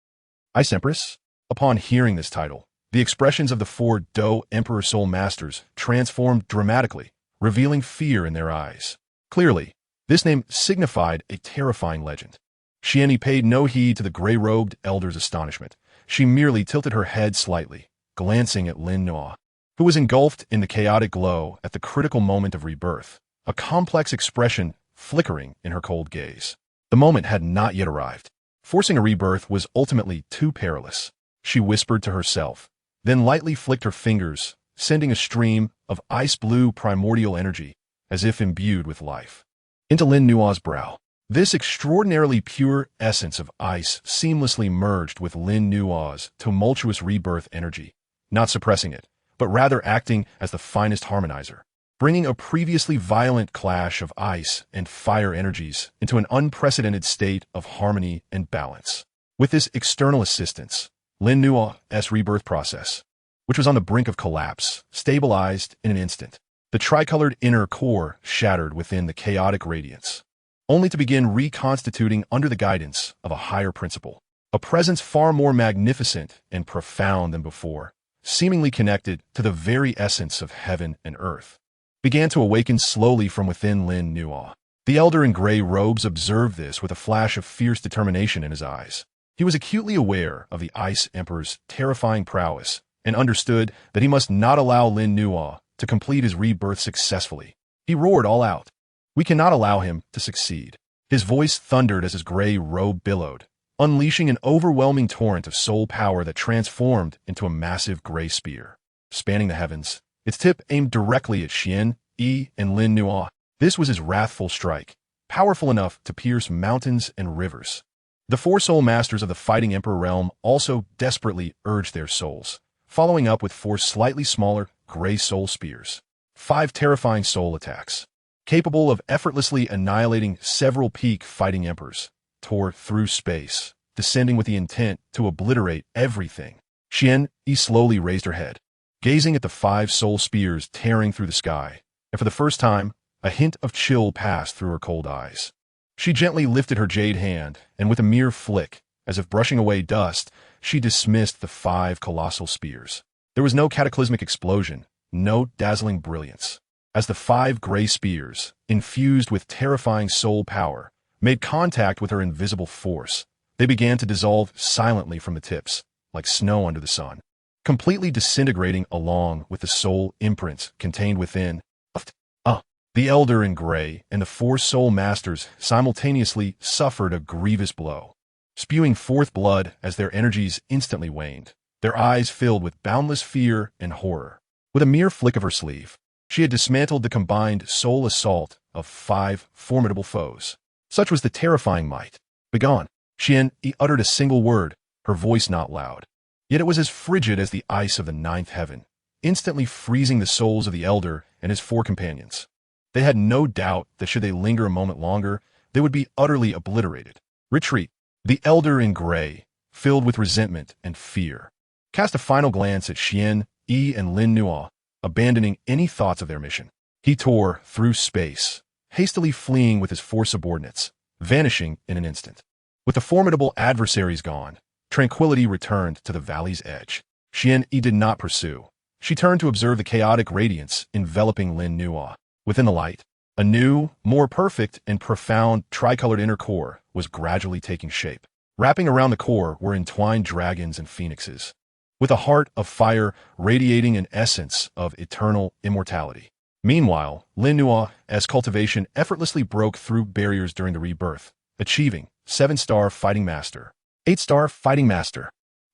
Ice Empress? Upon hearing this title, the expressions of the 4 Dou Emperor Soul Masters transformed dramatically, revealing fear in their eyes. Clearly, this name signified a terrifying legend. Xian paid no heed to the gray-robed elder's astonishment. She merely tilted her head slightly, glancing at Lin Nuo, who was engulfed in the chaotic glow at the critical moment of rebirth, a complex expression flickering in her cold gaze. The moment had not yet arrived. Forcing a rebirth was ultimately too perilous. She whispered to herself, then lightly flicked her fingers, sending a stream of ice-blue primordial energy, as if imbued with life, into Lin Nuo's brow. This extraordinarily pure essence of ice seamlessly merged with Lin Nuo's tumultuous rebirth energy, not suppressing it, but rather acting as the finest harmonizer, bringing a previously violent clash of ice and fire energies into an unprecedented state of harmony and balance. With this external assistance, Lin Nuo's rebirth process, which was on the brink of collapse, stabilized in an instant. The tricolored inner core shattered within the chaotic radiance, only to begin reconstituting under the guidance of a higher principle, a presence far more magnificent and profound than before, seemingly connected to the very essence of heaven and earth, began to awaken slowly from within Lin Nuo. The elder in gray robes observed this with a flash of fierce determination in his eyes. He was acutely aware of the Ice Emperor's terrifying prowess and understood that he must not allow Lin Nuo to complete his rebirth successfully. He roared all out, "We cannot allow him to succeed." His voice thundered as his gray robe billowed, unleashing an overwhelming torrent of soul power that transformed into a massive gray spear, spanning the heavens, its tip aimed directly at Xian, Yi, and Lin Nuo. This was his wrathful strike, powerful enough to pierce mountains and rivers. The four soul masters of the Fighting Emperor realm also desperately urged their souls, following up with four slightly smaller gray soul spears. 5 terrifying soul attacks, capable of effortlessly annihilating several peak fighting emperors, tore through space, descending with the intent to obliterate everything. Xian Yi slowly raised her head, gazing at the 5 soul spears tearing through the sky, and for the first time, a hint of chill passed through her cold eyes. She gently lifted her jade hand, and with a mere flick, as if brushing away dust, she dismissed the 5 colossal spears. There was no cataclysmic explosion, no dazzling brilliance. As the 5 gray spears, infused with terrifying soul power, made contact with her invisible force, they began to dissolve silently from the tips, like snow under the sun, completely disintegrating along with the soul imprints contained within. The elder in gray and the 4 soul masters simultaneously suffered a grievous blow, spewing forth blood as their energies instantly waned, their eyes filled with boundless fear and horror. With a mere flick of her sleeve, she had dismantled the combined soul assault of 5 formidable foes. Such was the terrifying might. "Begone!" Xian Yi uttered a single word, her voice not loud. Yet it was as frigid as the ice of the 9th heaven, instantly freezing the souls of the elder and his 4 companions. They had no doubt that should they linger a moment longer, they would be utterly obliterated. "Retreat." The elder in gray, filled with resentment and fear, cast a final glance at Xian Yi and Lin Nuo, abandoning any thoughts of their mission. He tore through space, hastily fleeing with his 4 subordinates, vanishing in an instant. With the formidable adversaries gone, tranquility returned to the valley's edge. Xian Yi did not pursue. She turned to observe the chaotic radiance enveloping Lin Nuo. Within the light, a new, more perfect and profound tricolored inner core was gradually taking shape. Wrapping around the core were entwined dragons and phoenixes, with a heart of fire radiating an essence of eternal immortality. Meanwhile, Lin Nuo's cultivation effortlessly broke through barriers during the rebirth, achieving 7-star Fighting Master, 8-star Fighting Master,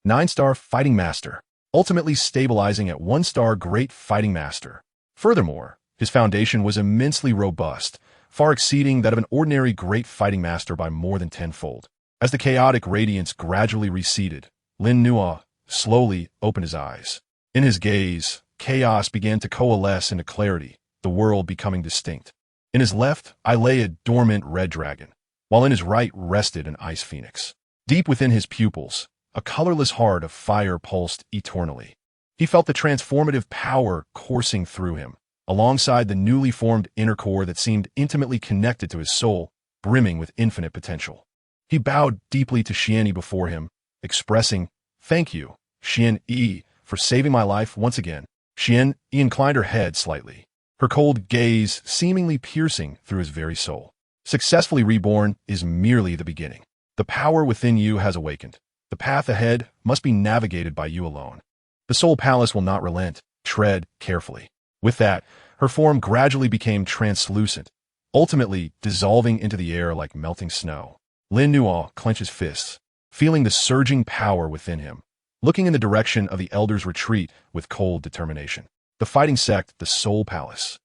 9-star Fighting Master, ultimately stabilizing at 1-star Great Fighting Master. Furthermore, his foundation was immensely robust, far exceeding that of an ordinary Great Fighting Master by more than 10-fold. As the chaotic radiance gradually receded, Lin Nuo slowly opened his eyes. In his gaze, chaos began to coalesce into clarity, the world becoming distinct. In his left eye lay a dormant red dragon, while in his right rested an ice phoenix. Deep within his pupils, a colorless heart of fire pulsed eternally. He felt the transformative power coursing through him, alongside the newly formed inner core that seemed intimately connected to his soul, brimming with infinite potential. He bowed deeply to Xian Yi before him, expressing, "Thank you, Xian Yi, for saving my life once again." Xian Yi inclined her head slightly, her cold gaze seemingly piercing through his very soul. Successfully reborn is merely the beginning. The power within you has awakened. The path ahead must be navigated by you alone. The Soul Palace will not relent. Tread carefully. With that, her form gradually became translucent, ultimately dissolving into the air like melting snow. Lin Nuo clenches fists, feeling the surging power within him, looking in the direction of the Elder's retreat with cold determination. The fighting sect, the Soul Palace.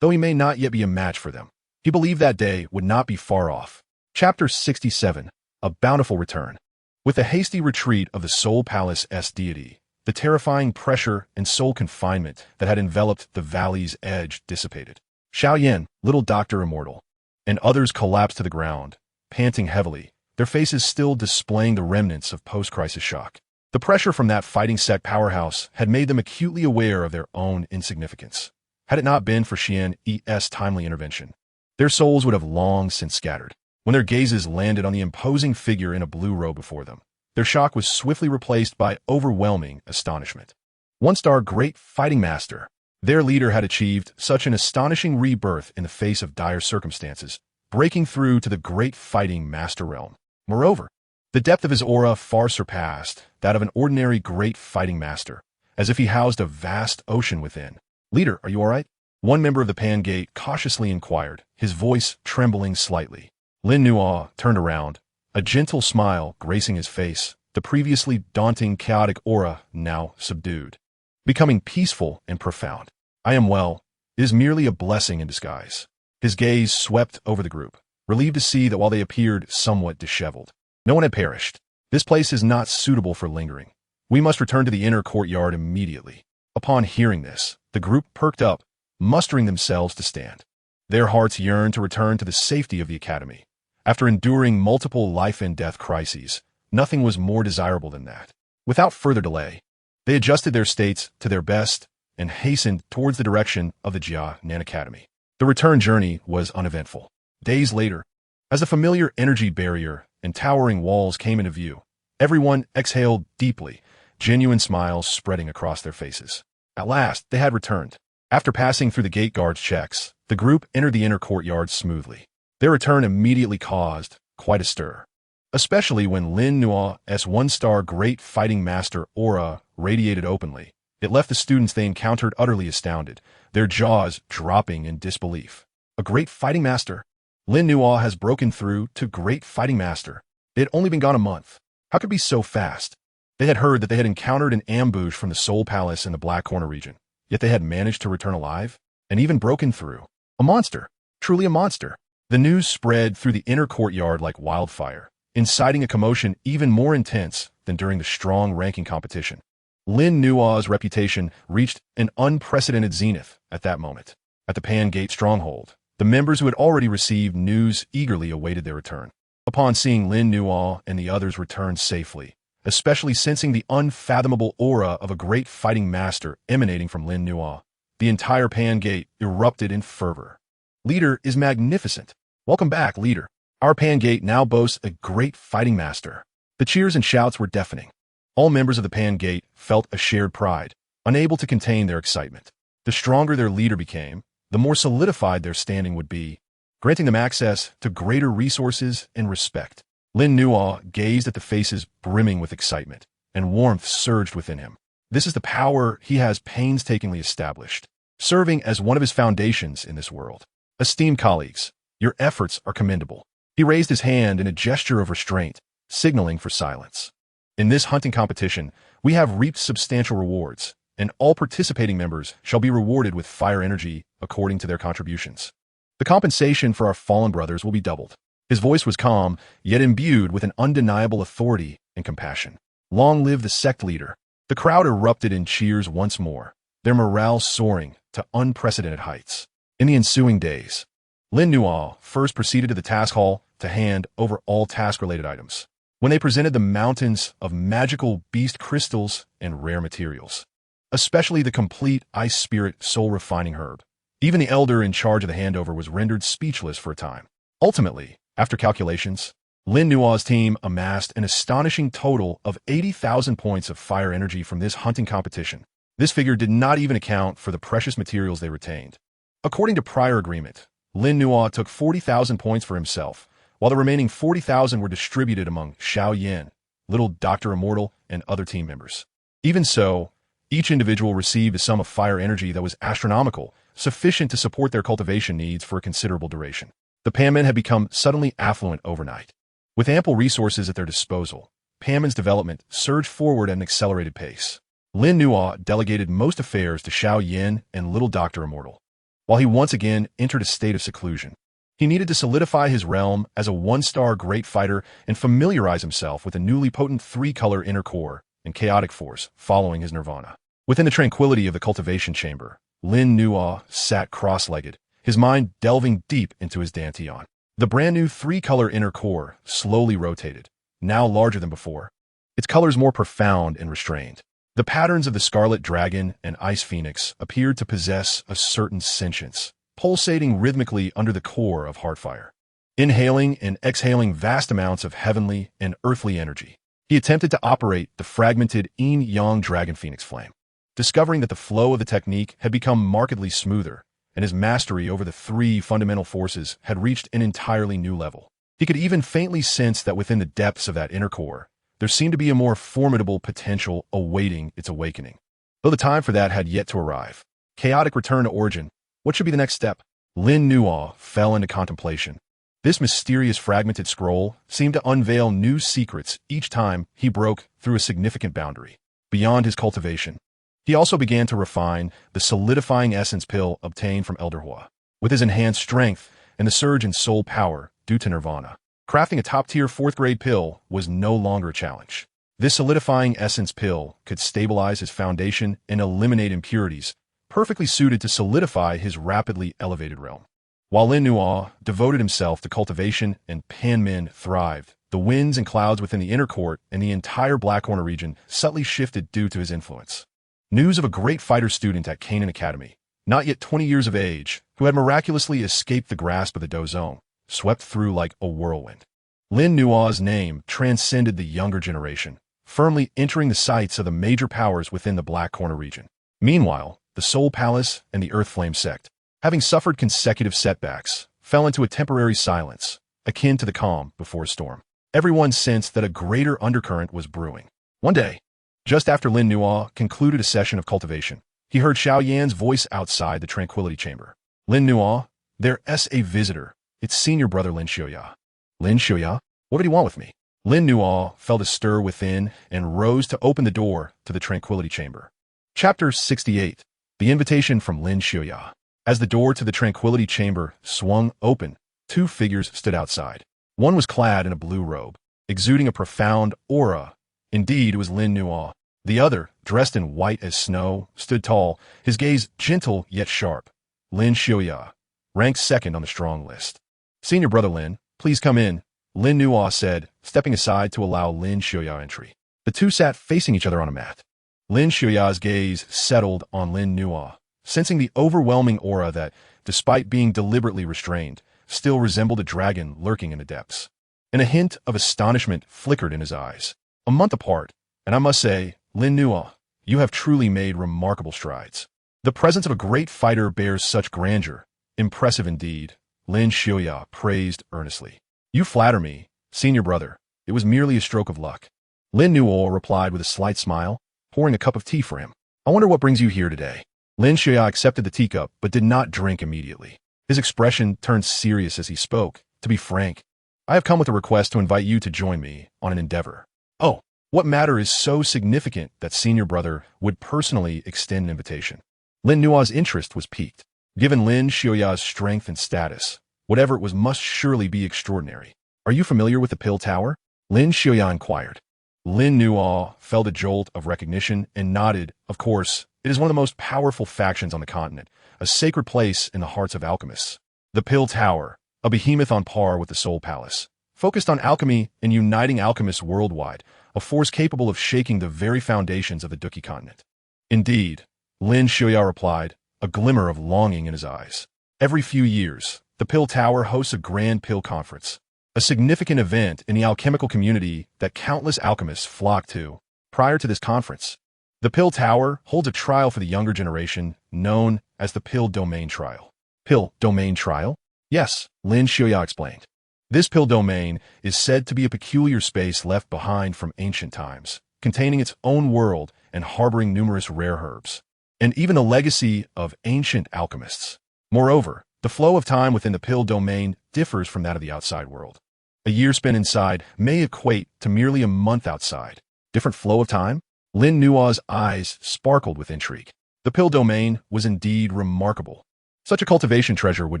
Though he may not yet be a match for them, he believed that day would not be far off. Chapter 67, A Bountiful Return. With the hasty retreat of the Soul Palace's deity, the terrifying pressure and soul confinement that had enveloped the valley's edge dissipated. Xiao Yan, Little Doctor Immortal, and others collapsed to the ground, panting heavily, their faces still displaying the remnants of post-crisis shock. The pressure from that fighting sect powerhouse had made them acutely aware of their own insignificance. Had it not been for Xian Yi's timely intervention, their souls would have long since scattered. When their gazes landed on the imposing figure in a blue robe before them, their shock was swiftly replaced by overwhelming astonishment. One-star Great Fighting Master. Their leader had achieved such an astonishing rebirth in the face of dire circumstances, breaking through to the Great Fighting Master realm. Moreover, the depth of his aura far surpassed that of an ordinary Great Fighting Master, as if he housed a vast ocean within. "Leader, are you all right?" One member of the Pan Gate cautiously inquired, his voice trembling slightly. Lin Nuo turned around, a gentle smile gracing his face, the previously daunting chaotic aura now subdued, becoming peaceful and profound. "I am well. It is merely a blessing in disguise." His gaze swept over the group, relieved to see that while they appeared somewhat disheveled, no one had perished. "This place is not suitable for lingering. We must return to the inner courtyard immediately." Upon hearing this, the group perked up, mustering themselves to stand. Their hearts yearned to return to the safety of the academy. After enduring multiple life and death crises, nothing was more desirable than that. Without further delay, they adjusted their states to their best and hastened towards the direction of the Canaan Academy. The return journey was uneventful. Days later, as the familiar energy barrier and towering walls came into view, everyone exhaled deeply, genuine smiles spreading across their faces. At last, they had returned. After passing through the gate guard's checks, the group entered the inner courtyard smoothly. Their return immediately caused quite a stir, especially when Lin Nuo's one-star Great Fighting Master aura radiated openly. It left the students they encountered utterly astounded, their jaws dropping in disbelief. A Great Fighting Master? Lin Nuo has broken through to Great Fighting Master. They had only been gone a month. How could it be so fast? They had heard that they had encountered an ambush from the Soul Palace in the Black Corner region, yet they had managed to return alive, and even broken through. A monster. Truly a monster. The news spread through the inner courtyard like wildfire, inciting a commotion even more intense than during the strong ranking competition. Lin Nuo's reputation reached an unprecedented zenith at that moment. At the Pan Gate stronghold, the members who had already received news eagerly awaited their return. Upon seeing Lin Nuo and the others return safely, especially sensing the unfathomable aura of a Great Fighting Master emanating from Lin Nuo, the entire Pan Gate erupted in fervor. "Leader is magnificent. Welcome back, leader. Our Pan Gate now boasts a Great Fighting Master." The cheers and shouts were deafening. All members of the Pan Gate felt a shared pride, unable to contain their excitement. The stronger their leader became, the more solidified their standing would be, granting them access to greater resources and respect. Lin Nuo gazed at the faces brimming with excitement, and warmth surged within him. This is the power he has painstakingly established, serving as one of his foundations in this world. "Esteemed colleagues, your efforts are commendable." He raised his hand in a gesture of restraint, signaling for silence. "In this hunting competition, we have reaped substantial rewards, and all participating members shall be rewarded with fire energy according to their contributions. The compensation for our fallen brothers will be doubled." His voice was calm, yet imbued with an undeniable authority and compassion. "Long live the sect leader." The crowd erupted in cheers once more, their morale soaring to unprecedented heights. In the ensuing days, Lin Nuo first proceeded to the task hall to hand over all task-related items. When they presented the mountains of magical beast crystals and rare materials, especially the complete ice spirit soul-refining herb, even the elder in charge of the handover was rendered speechless for a time. Ultimately, after calculations, Lin Nuo's team amassed an astonishing total of 80,000 points of fire energy from this hunting competition. This figure did not even account for the precious materials they retained. According to prior agreement, Lin Nuo took 40,000 points for himself, while the remaining 40,000 were distributed among Xiao Yan, Little Dr. Immortal, and other team members. Even so, each individual received a sum of fire energy that was astronomical, sufficient to support their cultivation needs for a considerable duration. The Panmen had become suddenly affluent overnight. With ample resources at their disposal, Panmen's development surged forward at an accelerated pace. Lin Nuo delegated most affairs to Xiao Yan and Little Dr. Immortal. While he once again entered a state of seclusion, he needed to solidify his realm as a one-star great fighter and familiarize himself with the newly potent three-color inner core and chaotic force following his nirvana. Within the tranquility of the cultivation chamber, Lin Nuo sat cross-legged, his mind delving deep into his dantian. The brand-new three-color inner core slowly rotated, now larger than before, its colors more profound and restrained. The patterns of the scarlet dragon and ice phoenix appeared to possess a certain sentience, pulsating rhythmically under the core of Heartfire. Inhaling and exhaling vast amounts of heavenly and earthly energy, he attempted to operate the fragmented yin-yang dragon phoenix flame. Discovering that the flow of the technique had become markedly smoother, and his mastery over the three fundamental forces had reached an entirely new level. He could even faintly sense that within the depths of that inner core, there seemed to be a more formidable potential awaiting its awakening. Though the time for that had yet to arrive. Chaotic return to origin. What should be the next step? Lin Nuo fell into contemplation. This mysterious fragmented scroll seemed to unveil new secrets each time he broke through a significant boundary. Beyond his cultivation, he also began to refine the solidifying essence pill obtained from Elder Hua. With his enhanced strength and the surge in soul power due to nirvana, crafting a top-tier 4th-grade pill was no longer a challenge. This solidifying essence pill could stabilize his foundation and eliminate impurities, perfectly suited to solidify his rapidly elevated realm. While Lin Nuo devoted himself to cultivation and Panmen thrived, the winds and clouds within the inner court and the entire Black Corner region subtly shifted due to his influence. News of a great fighter student at Canaan Academy, not yet 20 years of age, who had miraculously escaped the grasp of the Dou Zone, swept through like a whirlwind. Lin Nuo's name transcended the younger generation, firmly entering the sights of the major powers within the Black Corner region. Meanwhile, the Soul Palace and the Earth Flame sect, having suffered consecutive setbacks, fell into a temporary silence, akin to the calm before a storm. Everyone sensed that a greater undercurrent was brewing. One day, just after Lin Nuo concluded a session of cultivation, he heard Xiao Yan's voice outside the Tranquility Chamber. Lin Nuo, there's a visitor. It's senior brother Lin Xiuya. Lin Xiuya? What did he want with me? Lin Nuo felt a stir within and rose to open the door to the Tranquility Chamber. Chapter 68. The Invitation from Lin Xiuya. As the door to the Tranquility Chamber swung open, two figures stood outside. One was clad in a blue robe, exuding a profound aura. Indeed, it was Lin Nuo. The other, dressed in white as snow, stood tall, his gaze gentle yet sharp. Lin Xiuya, ranked second on the strong list. Senior brother Lin, please come in, Lin Nuo said, stepping aside to allow Lin Xiuya entry. The two sat facing each other on a mat. Lin Xiuya's gaze settled on Lin Nuo, sensing the overwhelming aura that, despite being deliberately restrained, still resembled a dragon lurking in the depths. And a hint of astonishment flickered in his eyes. A month apart, and I must say, Lin Nuo, you have truly made remarkable strides. The presence of a great fighter bears such grandeur. Impressive indeed, Lin Xiuya praised earnestly. You flatter me, senior brother. It was merely a stroke of luck. Lin Nuo replied with a slight smile, pouring a cup of tea for him. I wonder what brings you here today. Lin Xiuya accepted the teacup, but did not drink immediately. His expression turned serious as he spoke. To be frank, I have come with a request to invite you to join me on an endeavor. Oh, what matter is so significant that senior brother would personally extend an invitation? Lin Nuo's interest was piqued. Given Lin Xiuya's strength and status, whatever it was must surely be extraordinary. Are you familiar with the Pill Tower? Lin Xiuya inquired. Lin Nuo felt a jolt of recognition and nodded. Of course, it is one of the most powerful factions on the continent, a sacred place in the hearts of alchemists. The Pill Tower, a behemoth on par with the Soul Palace, focused on alchemy and uniting alchemists worldwide, a force capable of shaking the very foundations of the Dou Qi Continent. Indeed, Lin Xiuya replied, a glimmer of longing in his eyes. Every few years, the Pill Tower hosts a grand pill conference, a significant event in the alchemical community that countless alchemists flock to. Prior to this conference, the Pill Tower holds a trial for the younger generation known as the Pill Domain Trial. Pill domain trial? Yes, Lin Xiaoya explained. This pill domain is said to be a peculiar space left behind from ancient times, containing its own world and harboring numerous rare herbs, and even a legacy of ancient alchemists. Moreover, the flow of time within the pill domain differs from that of the outside world. A year spent inside may equate to merely a month outside. Different flow of time? Lin Nua's eyes sparkled with intrigue. The pill domain was indeed remarkable. Such a cultivation treasure would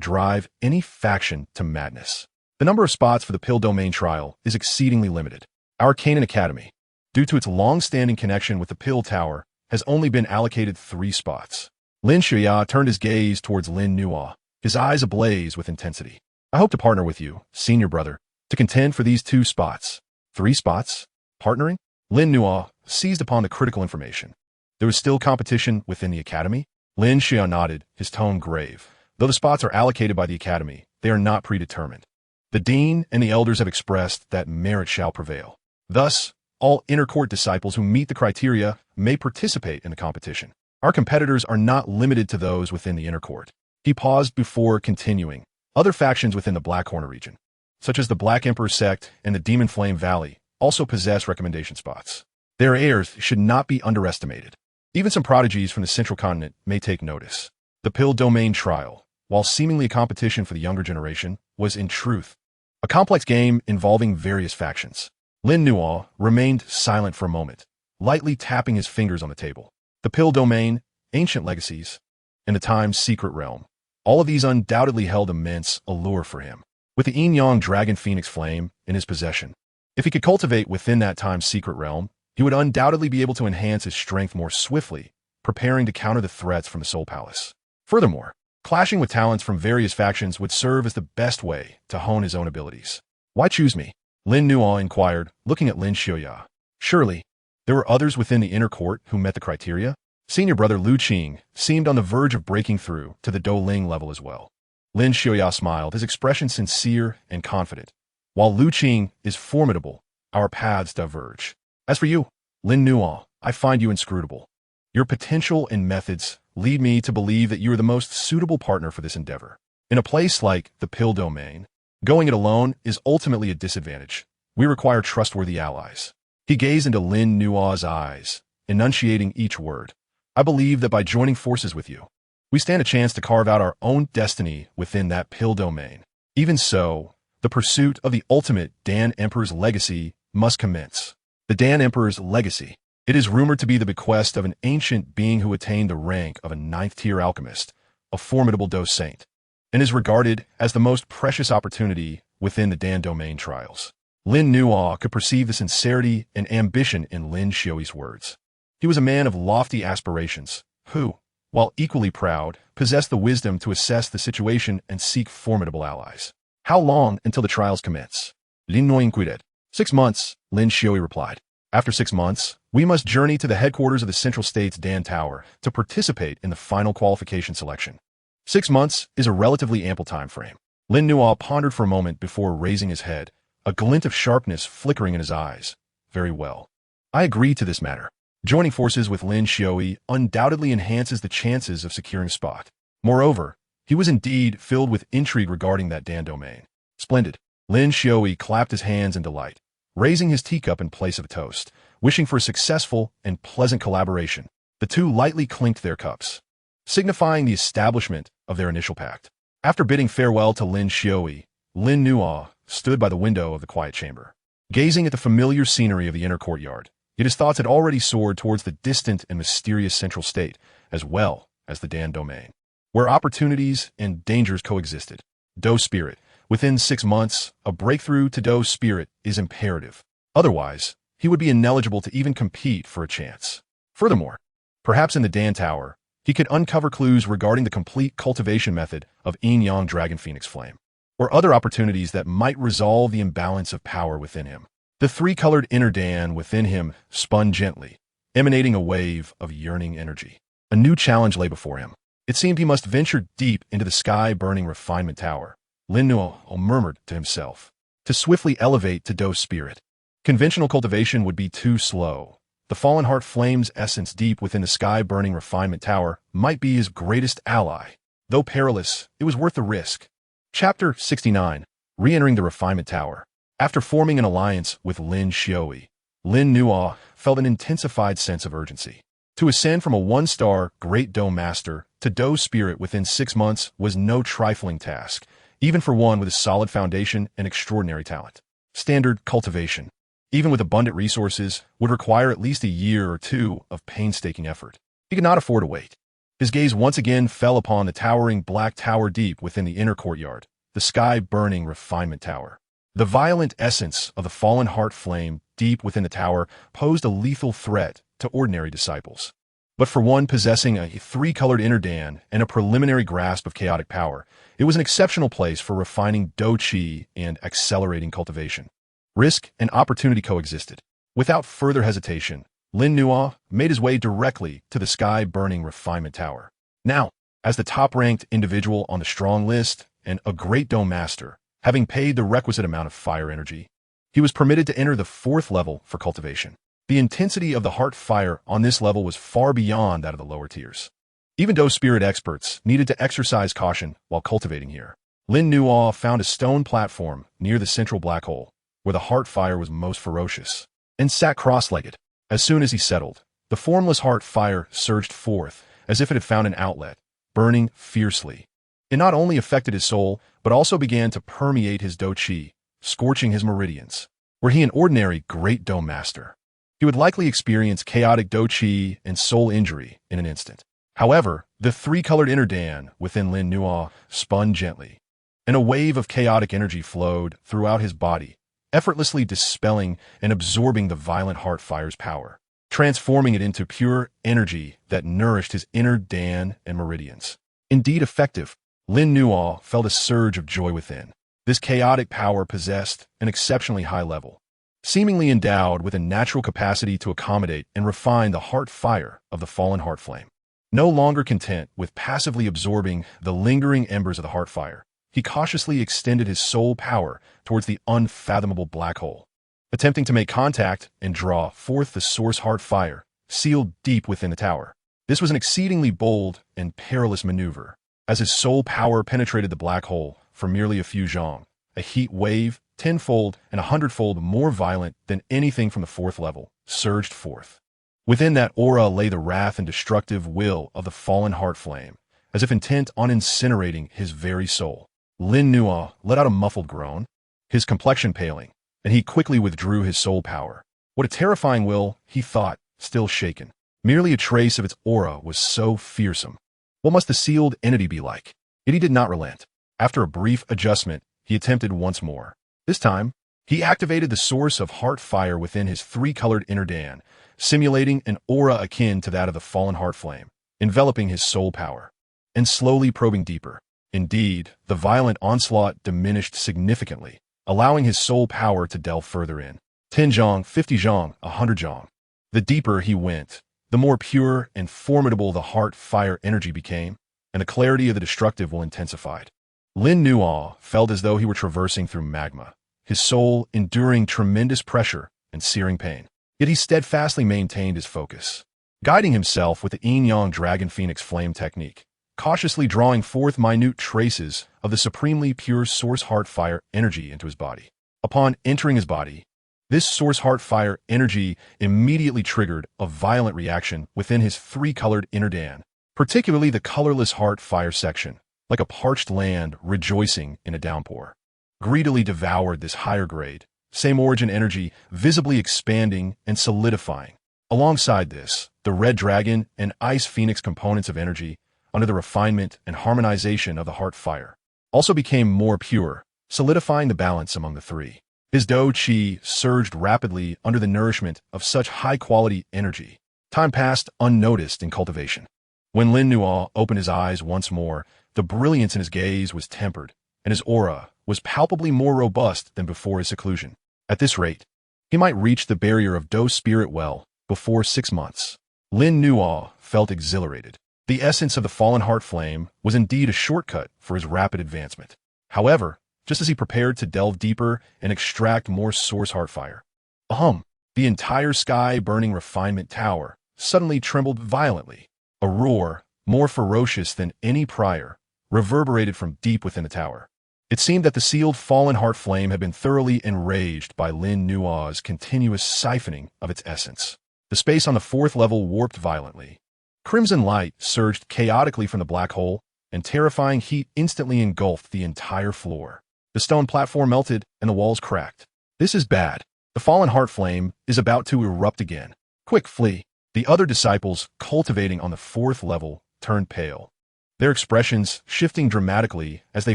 drive any faction to madness. The number of spots for the pill domain trial is exceedingly limited. Our Canaan Academy, due to its long-standing connection with the pill tower, has only been allocated 3 spots. Lin Xiaoya turned his gaze towards Lin Nua, his eyes ablaze with intensity. I hope to partner with you, senior brother, to contend for these 2 spots. 3 spots? Partnering? Lin Nua seized upon the critical information. There was still competition within the academy? Lin Xiaoya nodded, his tone grave. Though the spots are allocated by the academy, they are not predetermined. The dean and the elders have expressed that merit shall prevail. Thus, all inner court disciples who meet the criteria may participate in the competition. Our competitors are not limited to those within the inner court. He paused before continuing. Other factions within the Blackhorn region, such as the Black Emperor sect and the Demon Flame Valley, also possess recommendation spots. Their heirs should not be underestimated. Even some prodigies from the Central Continent may take notice. The Pill Domain Trial, while seemingly a competition for the younger generation, was in truth a complex game involving various factions. Lin Nua remained silent for a moment, lightly tapping his fingers on the table. The Pill Domain, ancient legacies, and the Time's secret realm. All of these undoubtedly held immense allure for him. With the Yin-Yang Dragon Phoenix Flame in his possession, if he could cultivate within that Time's secret realm, he would undoubtedly be able to enhance his strength more swiftly, preparing to counter the threats from the Soul Palace. Furthermore, clashing with talents from various factions would serve as the best way to hone his own abilities. Why choose me? Lin Nua inquired, looking at Lin Xiaoya. Surely, there were others within the inner court who met the criteria? Senior brother Lu Qing seemed on the verge of breaking through to the Douling level as well. Lin Xiaoya smiled, his expression sincere and confident. While Lu Qing is formidable, our paths diverge. As for you, Lin Nua, I find you inscrutable. Your potential and methods lead me to believe that you are the most suitable partner for this endeavor. In a place like the Pill Domain, going it alone is ultimately a disadvantage. We require trustworthy allies. He gazed into Lin Nua's eyes, enunciating each word. I believe that by joining forces with you, we stand a chance to carve out our own destiny within that Pill Domain. Even so, the pursuit of the ultimate Dan Emperor's legacy must commence. The Dan Emperor's legacy. It is rumored to be the bequest of an ancient being who attained the rank of a 9th-tier alchemist, a formidable Dou Saint, and is regarded as the most precious opportunity within the Dan Domain trials. Lin Nua could perceive the sincerity and ambition in Lin Xiaoyi's words. He was a man of lofty aspirations, who, while equally proud, possessed the wisdom to assess the situation and seek formidable allies. How long until the trials commence? Lin Nua inquired. 6 months, Lin Xiaoyi replied. After 6 months, we must journey to the headquarters of the Central State's Dan Tower to participate in the final qualification selection. 6 months is a relatively ample time frame. Lin Nua pondered for a moment before raising his head, a glint of sharpness flickering in his eyes. Very well. I agree to this matter. Joining forces with Lin Xiaoyi undoubtedly enhances the chances of securing a spot. Moreover, he was indeed filled with intrigue regarding that Dan Domain. Splendid. Lin Xiaoyi clapped his hands in delight, raising his teacup in place of a toast, wishing for a successful and pleasant collaboration. The two lightly clinked their cups, signifying the establishment of their initial pact. After bidding farewell to Lin Xiaoyi, Lin Nua stood by the window of the quiet chamber, gazing at the familiar scenery of the inner courtyard. Yet his thoughts had already soared towards the distant and mysterious Central State, as well as the Dan Domain, where opportunities and dangers coexisted. Dou Spirit. Within 6 months, a breakthrough to Dou Spirit is imperative. Otherwise, he would be ineligible to even compete for a chance. Furthermore, perhaps in the Dan Tower, he could uncover clues regarding the complete cultivation method of Yin-Yang Dragon Phoenix Flame, or other opportunities that might resolve the imbalance of power within him. The 3-colored inner Dan within him spun gently, emanating a wave of yearning energy. A new challenge lay before him. It seemed he must venture deep into the sky-burning refinement tower. Lin Nua murmured to himself, to swiftly elevate to Dou Spirit. Conventional cultivation would be too slow. The Fallen Heart Flame's essence deep within the sky-burning refinement tower might be his greatest ally. Though perilous, it was worth the risk. Chapter 69. Re-entering the Refinement Tower. After forming an alliance with Lin Xiaoyi, Lin Nuo felt an intensified sense of urgency. To ascend from a one-star Great Dou Master to Dou Spirit within 6 months was no trifling task, even for one with a solid foundation and extraordinary talent. Standard cultivation, even with abundant resources, would require at least a year or two of painstaking effort. He could not afford to wait. His gaze once again fell upon the towering black tower deep within the inner courtyard, the sky-burning refinement tower. The violent essence of the fallen heart flame deep within the tower posed a lethal threat to ordinary disciples. But for one possessing a three-colored inner Dan and a preliminary grasp of chaotic power, it was an exceptional place for refining Dou Qi and accelerating cultivation. Risk and opportunity coexisted. Without further hesitation, Lin Nuo made his way directly to the sky-burning refinement tower. Now, as the top-ranked individual on the strong list and a Great Dou Master, having paid the requisite amount of fire energy, he was permitted to enter the 4th level for cultivation. The intensity of the heart fire on this level was far beyond that of the lower tiers. Even Dou Spirit experts needed to exercise caution while cultivating here. Lin Nuo found a stone platform near the central black hole, where the heart fire was most ferocious, and sat cross-legged. As soon as he settled, the formless heart fire surged forth as if it had found an outlet, burning fiercely. It not only affected his soul, but also began to permeate his Dou Qi, scorching his meridians. Were he an ordinary Great Dou Master, he would likely experience chaotic Dou Qi and soul injury in an instant. However, the three-colored inner Dan within Lin Nuo spun gently, and a wave of chaotic energy flowed throughout his body, effortlessly dispelling and absorbing the violent heart fire's power, transforming it into pure energy that nourished his inner Dan and meridians. Indeed effective, Lin Nuo felt a surge of joy within. This chaotic power possessed an exceptionally high level, seemingly endowed with a natural capacity to accommodate and refine the heart fire of the fallen heart flame. No longer content with passively absorbing the lingering embers of the heart fire, he cautiously extended his soul power towards the unfathomable black hole, attempting to make contact and draw forth the source heart fire, sealed deep within the tower. This was an exceedingly bold and perilous maneuver, as his soul power penetrated the black hole for merely a few zhong, a heat wave, 10-fold and 100-fold more violent than anything from the 4th level, surged forth. Within that aura lay the wrath and destructive will of the fallen heart flame, as if intent on incinerating his very soul. Lin Nuo let out a muffled groan, his complexion paling, and he quickly withdrew his soul power. What a terrifying will, he thought, still shaken. Merely a trace of its aura was so fearsome. What must the sealed entity be like? Yet he did not relent. After a brief adjustment, he attempted once more. This time, he activated the source of heart fire within his three-colored inner Dan, simulating an aura akin to that of the fallen heart flame, enveloping his soul power, and slowly probing deeper. Indeed, the violent onslaught diminished significantly, allowing his soul power to delve further in. 10 zhong, 50 zhong, 100 zhong. The deeper he went, the more pure and formidable the heart fire energy became, and the clarity of the destructive will intensified. Lin Nuo felt as though he were traversing through magma, his soul enduring tremendous pressure and searing pain. Yet he steadfastly maintained his focus, guiding himself with the yin-yang dragon phoenix flame technique, cautiously drawing forth minute traces of the supremely pure source heart fire energy into his body. Upon entering his body, this source heart fire energy immediately triggered a violent reaction within his three-colored inner Dan, particularly the colorless heart fire section, like a parched land rejoicing in a downpour. Greedily devoured this higher grade, same origin energy visibly expanding and solidifying. Alongside this, the red dragon and ice phoenix components of energy, under the refinement and harmonization of the heart fire, also became more pure, solidifying the balance among the three. His Dou Qi surged rapidly under the nourishment of such high-quality energy. Time passed unnoticed in cultivation. When Lin Nuo opened his eyes once more, the brilliance in his gaze was tempered, and his aura was palpably more robust than before his seclusion. At this rate, he might reach the barrier of Dou Spirit well before 6 months. Lin Nuo felt exhilarated. The essence of the fallen heart flame was indeed a shortcut for his rapid advancement. However, just as he prepared to delve deeper and extract more source heart fire, the entire sky-burning refinement tower suddenly trembled violently. A roar, more ferocious than any prior, reverberated from deep within the tower. It seemed that the sealed fallen heart flame had been thoroughly enraged by Lin Nua's continuous siphoning of its essence. The space on the fourth level warped violently. Crimson light surged chaotically from the black hole, and terrifying heat instantly engulfed the entire floor. The stone platform melted, and the walls cracked. This is bad. The fallen heart flame is about to erupt again. Quick, flee. The other disciples, cultivating on the fourth level, turned pale, their expressions shifting dramatically as they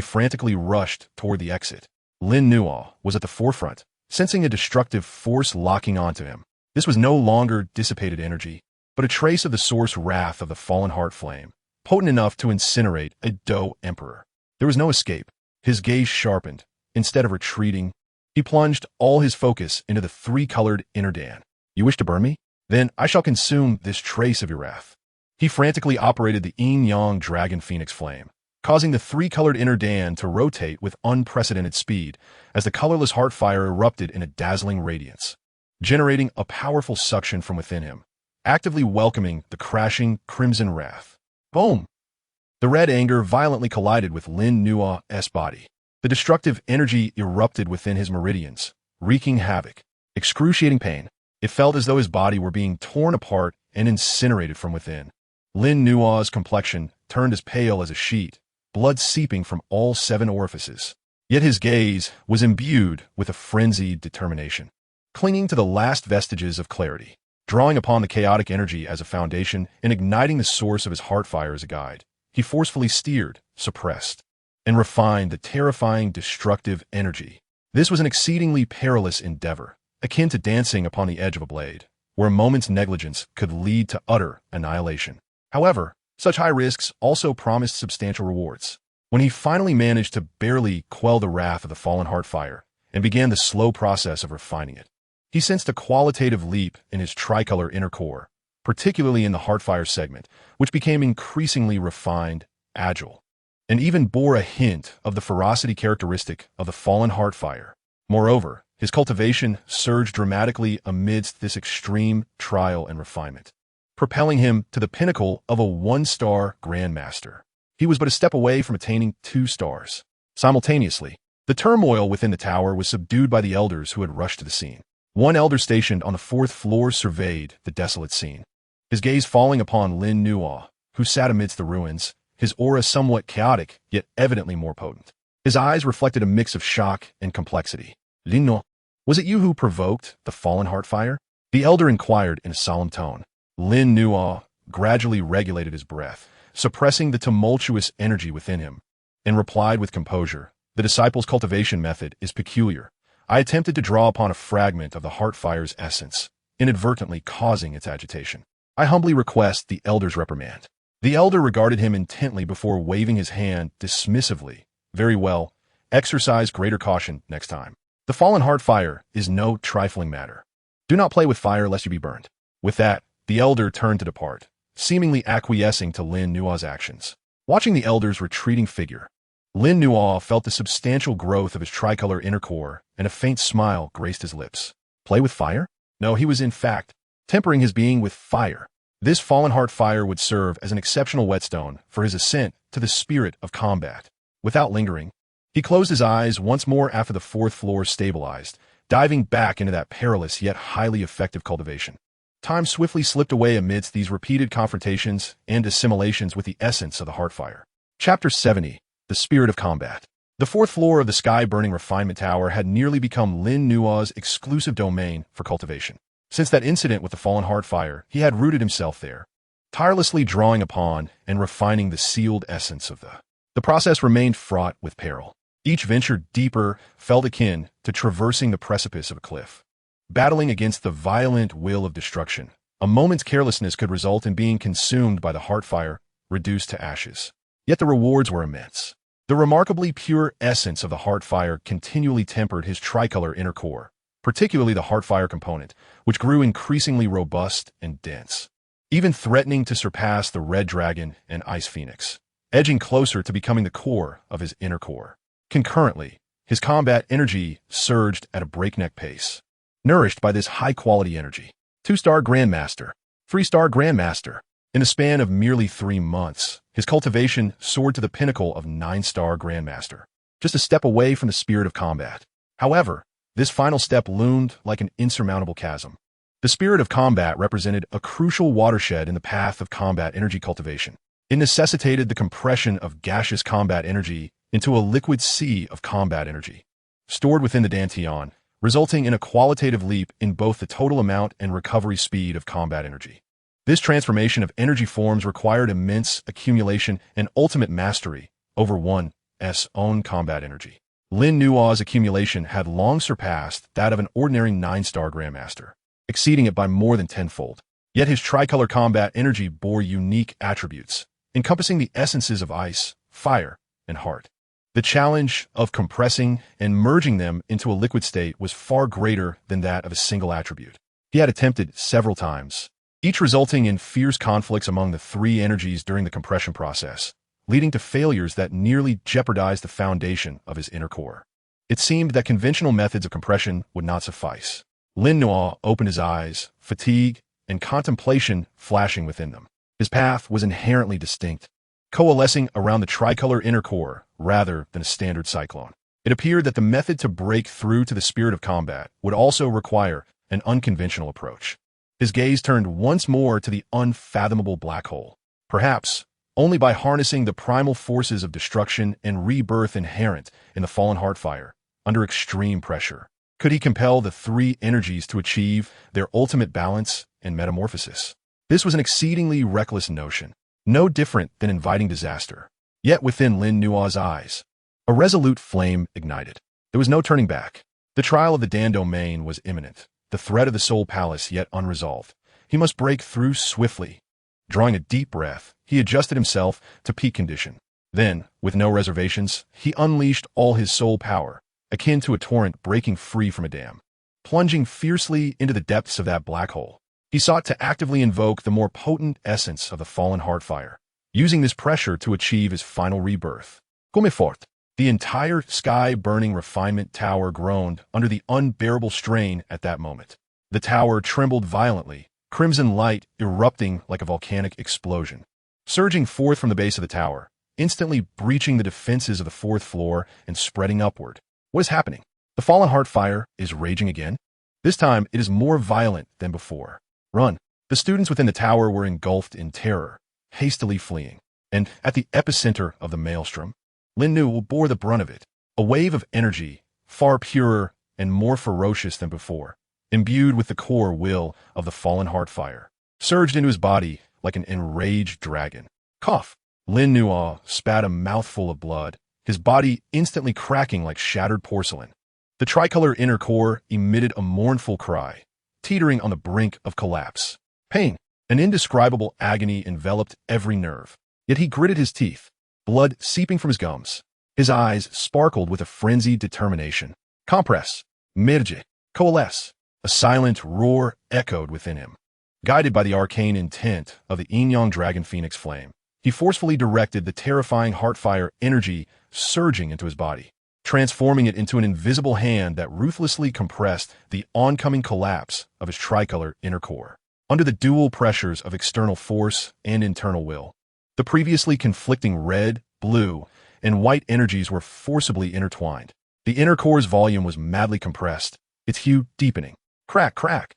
frantically rushed toward the exit. Lin Nua was at the forefront, sensing a destructive force locking onto him. This was no longer dissipated energy, but a trace of the source wrath of the fallen heart flame, potent enough to incinerate a Dou emperor. There was no escape. His gaze sharpened. Instead of retreating, he plunged all his focus into the three-colored inner Dan. You wish to burn me? Then I shall consume this trace of your wrath. He frantically operated the yin-yang dragon phoenix flame, causing the three-colored inner Dan to rotate with unprecedented speed as the colorless heart fire erupted in a dazzling radiance, generating a powerful suction from within him, actively welcoming the crashing crimson wrath. Boom! The red anger violently collided with Lin Nua's body. The destructive energy erupted within his meridians, wreaking havoc. Excruciating pain. It felt as though his body were being torn apart and incinerated from within. Lin Nua's complexion turned as pale as a sheet, blood seeping from all 7 orifices. Yet his gaze was imbued with a frenzied determination, clinging to the last vestiges of clarity, drawing upon the chaotic energy as a foundation and igniting the source of his heart fire as a guide. He forcefully steered, suppressed, and refined the terrifying destructive energy. This was an exceedingly perilous endeavor, akin to dancing upon the edge of a blade, where a moment's negligence could lead to utter annihilation. However, such high risks also promised substantial rewards. When he finally managed to barely quell the wrath of the fallen heart fire and began the slow process of refining it, he sensed a qualitative leap in his tricolor inner core, particularly in the heart fire segment, which became increasingly refined, agile, and even bore a hint of the ferocity characteristic of the fallen heart fire. Moreover, his cultivation surged dramatically amidst this extreme trial and refinement, propelling him to the pinnacle of a 1-star Grandmaster. He was but a step away from attaining 2 stars. Simultaneously, the turmoil within the tower was subdued by the elders who had rushed to the scene. One elder stationed on the 4th floor surveyed the desolate scene, his gaze falling upon Lin Nua, who sat amidst the ruins, his aura somewhat chaotic, yet evidently more potent. His eyes reflected a mix of shock and complexity. Lin Nua, was it you who provoked the fallen heart fire? The elder inquired in a solemn tone. Lin Nua gradually regulated his breath, suppressing the tumultuous energy within him, and replied with composure, "The disciple's cultivation method is peculiar. I attempted to draw upon a fragment of the heart fire's essence, inadvertently causing its agitation. I humbly request the elder's reprimand." The elder regarded him intently before waving his hand dismissively. "Very well. Exercise greater caution next time. The fallen heart fire is no trifling matter. Do not play with fire lest you be burned." With that, the elder turned to depart, seemingly acquiescing to Lin Nua's actions. Watching the elder's retreating figure, Lin Nua felt the substantial growth of his tricolor inner core, and a faint smile graced his lips. Play with fire? No, he was in fact tempering his being with fire. This fallen heart fire would serve as an exceptional whetstone for his ascent to the spirit of combat. Without lingering, he closed his eyes once more after the 4th floor stabilized, diving back into that perilous yet highly effective cultivation. Time swiftly slipped away amidst these repeated confrontations and assimilations with the essence of the heart fire. Chapter 70. The Spirit of Combat. The 4th floor of the sky-burning refinement tower had nearly become Lin Nua's exclusive domain for cultivation. Since that incident with the fallen heart fire, he had rooted himself there, tirelessly drawing upon and refining the sealed essence of the process remained fraught with peril. Each venture deeper felt akin to traversing the precipice of a cliff, battling against the violent will of destruction. A moment's carelessness could result in being consumed by the heart fire, reduced to ashes. Yet the rewards were immense. The remarkably pure essence of the heart fire continually tempered his tricolor inner core, particularly the heart fire component, which grew increasingly robust and dense, even threatening to surpass the red dragon and ice phoenix, edging closer to becoming the core of his inner core. Concurrently, his combat energy surged at a breakneck pace, nourished by this high-quality energy. 2-star Grandmaster, 3-star Grandmaster. In the span of merely 3 months, his cultivation soared to the pinnacle of 9-star Grandmaster, just a step away from the spirit of combat. However, this final step loomed like an insurmountable chasm. The spirit of combat represented a crucial watershed in the path of combat energy cultivation. It necessitated the compression of gaseous combat energy into a liquid sea of combat energy, stored within the dantian, resulting in a qualitative leap in both the total amount and recovery speed of combat energy. This transformation of energy forms required immense accumulation and ultimate mastery over one's own combat energy. Lin Nuo's accumulation had long surpassed that of an ordinary 9-star Grandmaster, exceeding it by more than tenfold. Yet his tricolor combat energy bore unique attributes, encompassing the essences of ice, fire, and heart. The challenge of compressing and merging them into a liquid state was far greater than that of a single attribute. He had attempted several times, each resulting in fierce conflicts among the 3 energies during the compression process, leading to failures that nearly jeopardized the foundation of his inner core. It seemed that conventional methods of compression would not suffice. Lin Nuo opened his eyes, fatigue and contemplation flashing within them. His path was inherently distinct, coalescing around the tricolor inner core rather than a standard cyclone. It appeared that the method to break through to the spirit of combat would also require an unconventional approach. His gaze turned once more to the unfathomable black hole. Perhaps only by harnessing the primal forces of destruction and rebirth inherent in the fallen heartfire, under extreme pressure, could he compel the 3 energies to achieve their ultimate balance and metamorphosis. This was an exceedingly reckless notion, no different than inviting disaster. Yet within Lin Nuo's eyes, a resolute flame ignited. There was no turning back. The trial of the Dan domain was imminent, the threat of the Soul Palace yet unresolved. He must break through swiftly. Drawing a deep breath, he adjusted himself to peak condition. Then, with no reservations, he unleashed all his soul power, akin to a torrent breaking free from a dam. Plunging fiercely into the depths of that black hole, he sought to actively invoke the more potent essence of the fallen heartfire, using this pressure to achieve his final rebirth. Comme fort. The entire sky-burning refinement tower groaned under the unbearable strain at that moment. The tower trembled violently, crimson light erupting like a volcanic explosion, surging forth from the base of the tower, instantly breaching the defenses of the 4th floor and spreading upward. What is happening? The fallen heartfire is raging again? This time it is more violent than before. Run! The students within the tower were engulfed in terror, hastily fleeing. And at the epicenter of the maelstrom, Lin Nuo bore the brunt of it. A wave of energy, far purer and more ferocious than before, imbued with the core will of the fallen heartfire, surged into his body like an enraged dragon. Cough! Lin Nuo spat a mouthful of blood, his body instantly cracking like shattered porcelain. The tricolor inner core emitted a mournful cry, teetering on the brink of collapse. Pain, an indescribable agony enveloped every nerve. Yet he gritted his teeth, blood seeping from his gums. His eyes sparkled with a frenzied determination. Compress, merge, coalesce. A silent roar echoed within him. Guided by the arcane intent of the Yin-Yang Dragon Phoenix Flame, he forcefully directed the terrifying heartfire energy surging into his body, transforming it into an invisible hand that ruthlessly compressed the oncoming collapse of his tricolor inner core. Under the dual pressures of external force and internal will, the previously conflicting red, blue, and white energies were forcibly intertwined. The inner core's volume was madly compressed, its hue deepening. Crack, crack.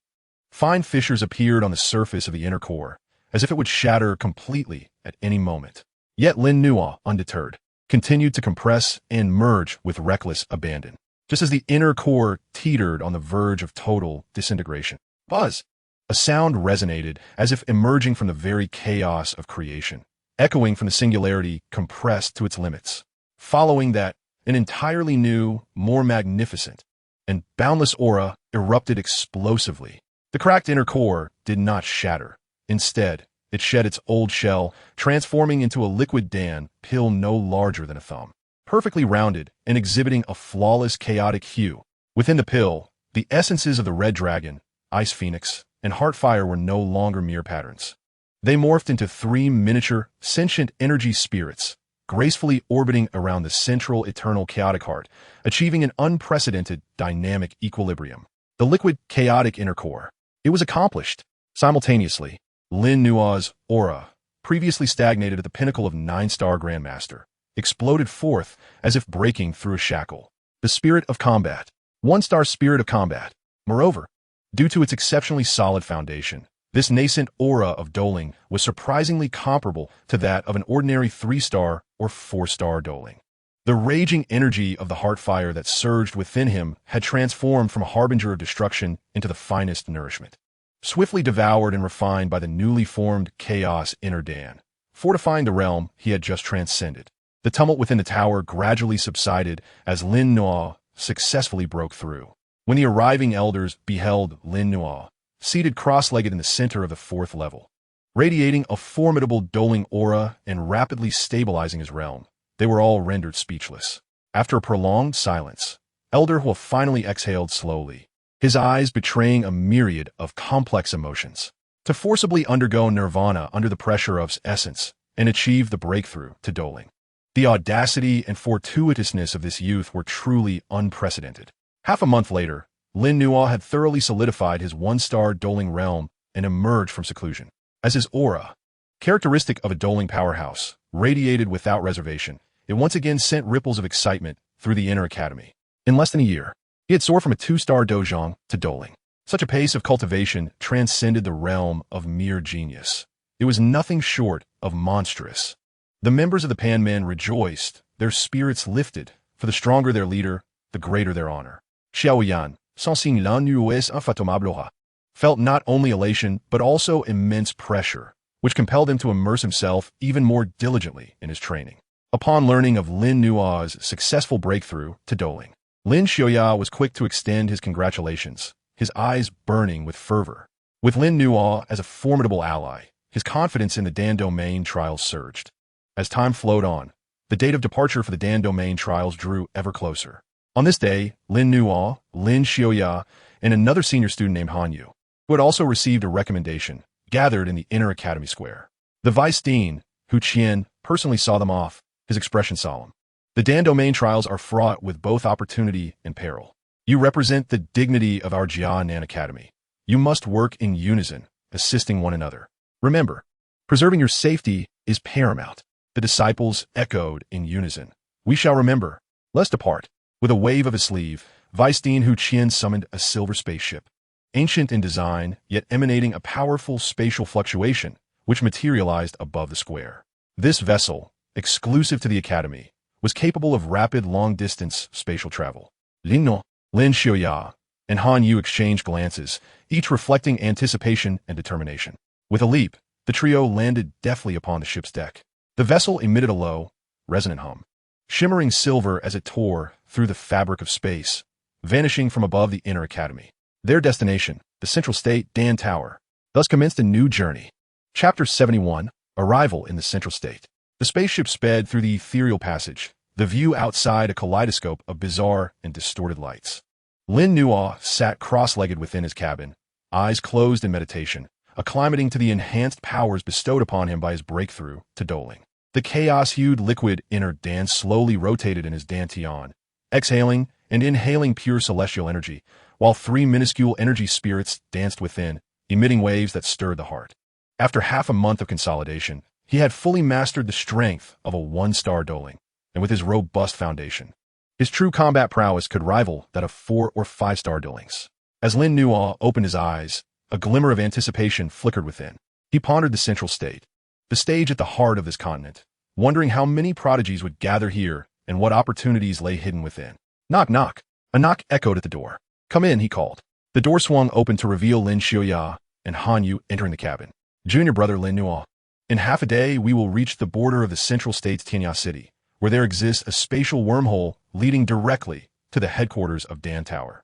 Fine fissures appeared on the surface of the inner core, as if it would shatter completely at any moment. Yet Lin Nuo, undeterred, continued to compress and merge with reckless abandon, just as the inner core teetered on the verge of total disintegration. Buzz! A sound resonated as if emerging from the very chaos of creation, echoing from the singularity compressed to its limits. Following that, an entirely new, more magnificent, and boundless aura erupted explosively. The cracked inner core did not shatter. Instead, it shed its old shell, transforming into a liquid Dan pill no larger than a thumb, perfectly rounded and exhibiting a flawless chaotic hue. Within the pill, the essences of the Red Dragon, Ice Phoenix, and Heartfire were no longer mere patterns. They morphed into 3 miniature, sentient energy spirits, gracefully orbiting around the central eternal chaotic heart, achieving an unprecedented dynamic equilibrium. The liquid, chaotic inner core. It was accomplished. Simultaneously, Lin Nua's aura, previously stagnated at the pinnacle of 9-star Grandmaster, exploded forth as if breaking through a shackle. The spirit of combat. 1-star spirit of combat. Moreover, due to its exceptionally solid foundation, this nascent aura of doling was surprisingly comparable to that of an ordinary 3-star or 4-star doling. The raging energy of the heart fire that surged within him had transformed from a harbinger of destruction into the finest nourishment. Swiftly devoured and refined by the newly formed chaos inner Dan, fortifying the realm he had just transcended. The tumult within the tower gradually subsided as Lin Nua successfully broke through. When the arriving elders beheld Lin Nua, seated cross-legged in the center of the 4th level, radiating a formidable doling aura and rapidly stabilizing his realm, they were all rendered speechless. After a prolonged silence, Elder Hua finally exhaled slowly, his eyes betraying a myriad of complex emotions. To forcibly undergo nirvana under the pressure of essence and achieve the breakthrough to doling. The audacity and fortuitousness of this youth were truly unprecedented. Half a month later, Lin Nua had thoroughly solidified his 1-star doling realm and emerged from seclusion. As his aura, characteristic of a doling powerhouse, radiated without reservation, it once again sent ripples of excitement through the inner academy. In less than a year, he had soared from a 2-star dojang to doling. Such a pace of cultivation transcended the realm of mere genius. It was nothing short of monstrous. The members of the Pan Men rejoiced, their spirits lifted, for the stronger their leader, the greater their honor. Xiaoyan, sensing l'ennui infatigable, felt not only elation but also immense pressure, which compelled him to immerse himself even more diligently in his training. Upon learning of Lin Nua's successful breakthrough to doling, Lin Xiaoya was quick to extend his congratulations, his eyes burning with fervor. With Lin Nua as a formidable ally, his confidence in the Dan Domain trials surged. As time flowed on, the date of departure for the Dan Domain trials drew ever closer. On this day, Lin Nua, Lin Xiaoya, and another senior student named Han Yu, who had also received a recommendation, gathered in the inner academy square. The vice dean, Hu Qian, personally saw them off, his expression solemn. The Dan Domain trials are fraught with both opportunity and peril. You represent the dignity of our Canaan Academy. You must work in unison, assisting one another. Remember, preserving your safety is paramount. The disciples echoed in unison. We shall remember. Let's depart. With a wave of his sleeve, Vice Dean Hu Qian summoned a silver spaceship. Ancient in design, yet emanating a powerful spatial fluctuation, which materialized above the square. This vessel, exclusive to the Academy, was capable of rapid long-distance spatial travel. Lin No, Lin Xiaoya, and Han Yu exchanged glances, each reflecting anticipation and determination. With a leap, the trio landed deftly upon the ship's deck. The vessel emitted a low, resonant hum, shimmering silver as it tore through the fabric of space, vanishing from above the inner academy. Their destination, the Central State Dan Tower, thus commenced a new journey. Chapter 71, Arrival in the Central State. The spaceship sped through the ethereal passage, the view outside a kaleidoscope of bizarre and distorted lights. Lin Nua sat cross-legged within his cabin, eyes closed in meditation, acclimating to the enhanced powers bestowed upon him by his breakthrough to doling. The chaos-hued liquid inner Dan slowly rotated in his dantian, exhaling and inhaling pure celestial energy, while 3 minuscule energy spirits danced within, emitting waves that stirred the heart. After half a month of consolidation, he had fully mastered the strength of a 1-star doling, and with his robust foundation, his true combat prowess could rival that of 4 or 5-star dolings. As Lin Nua opened his eyes, a glimmer of anticipation flickered within. He pondered the Central State, the stage at the heart of this continent, wondering how many prodigies would gather here and what opportunities lay hidden within. Knock, knock. A knock echoed at the door. Come in, he called. The door swung open to reveal Lin Xiaoya and Han Yu entering the cabin. Junior brother Lin Nua. In half a day, we will reach the border of the Central State's Tianya City, where there exists a spatial wormhole leading directly to the headquarters of Dan Tower.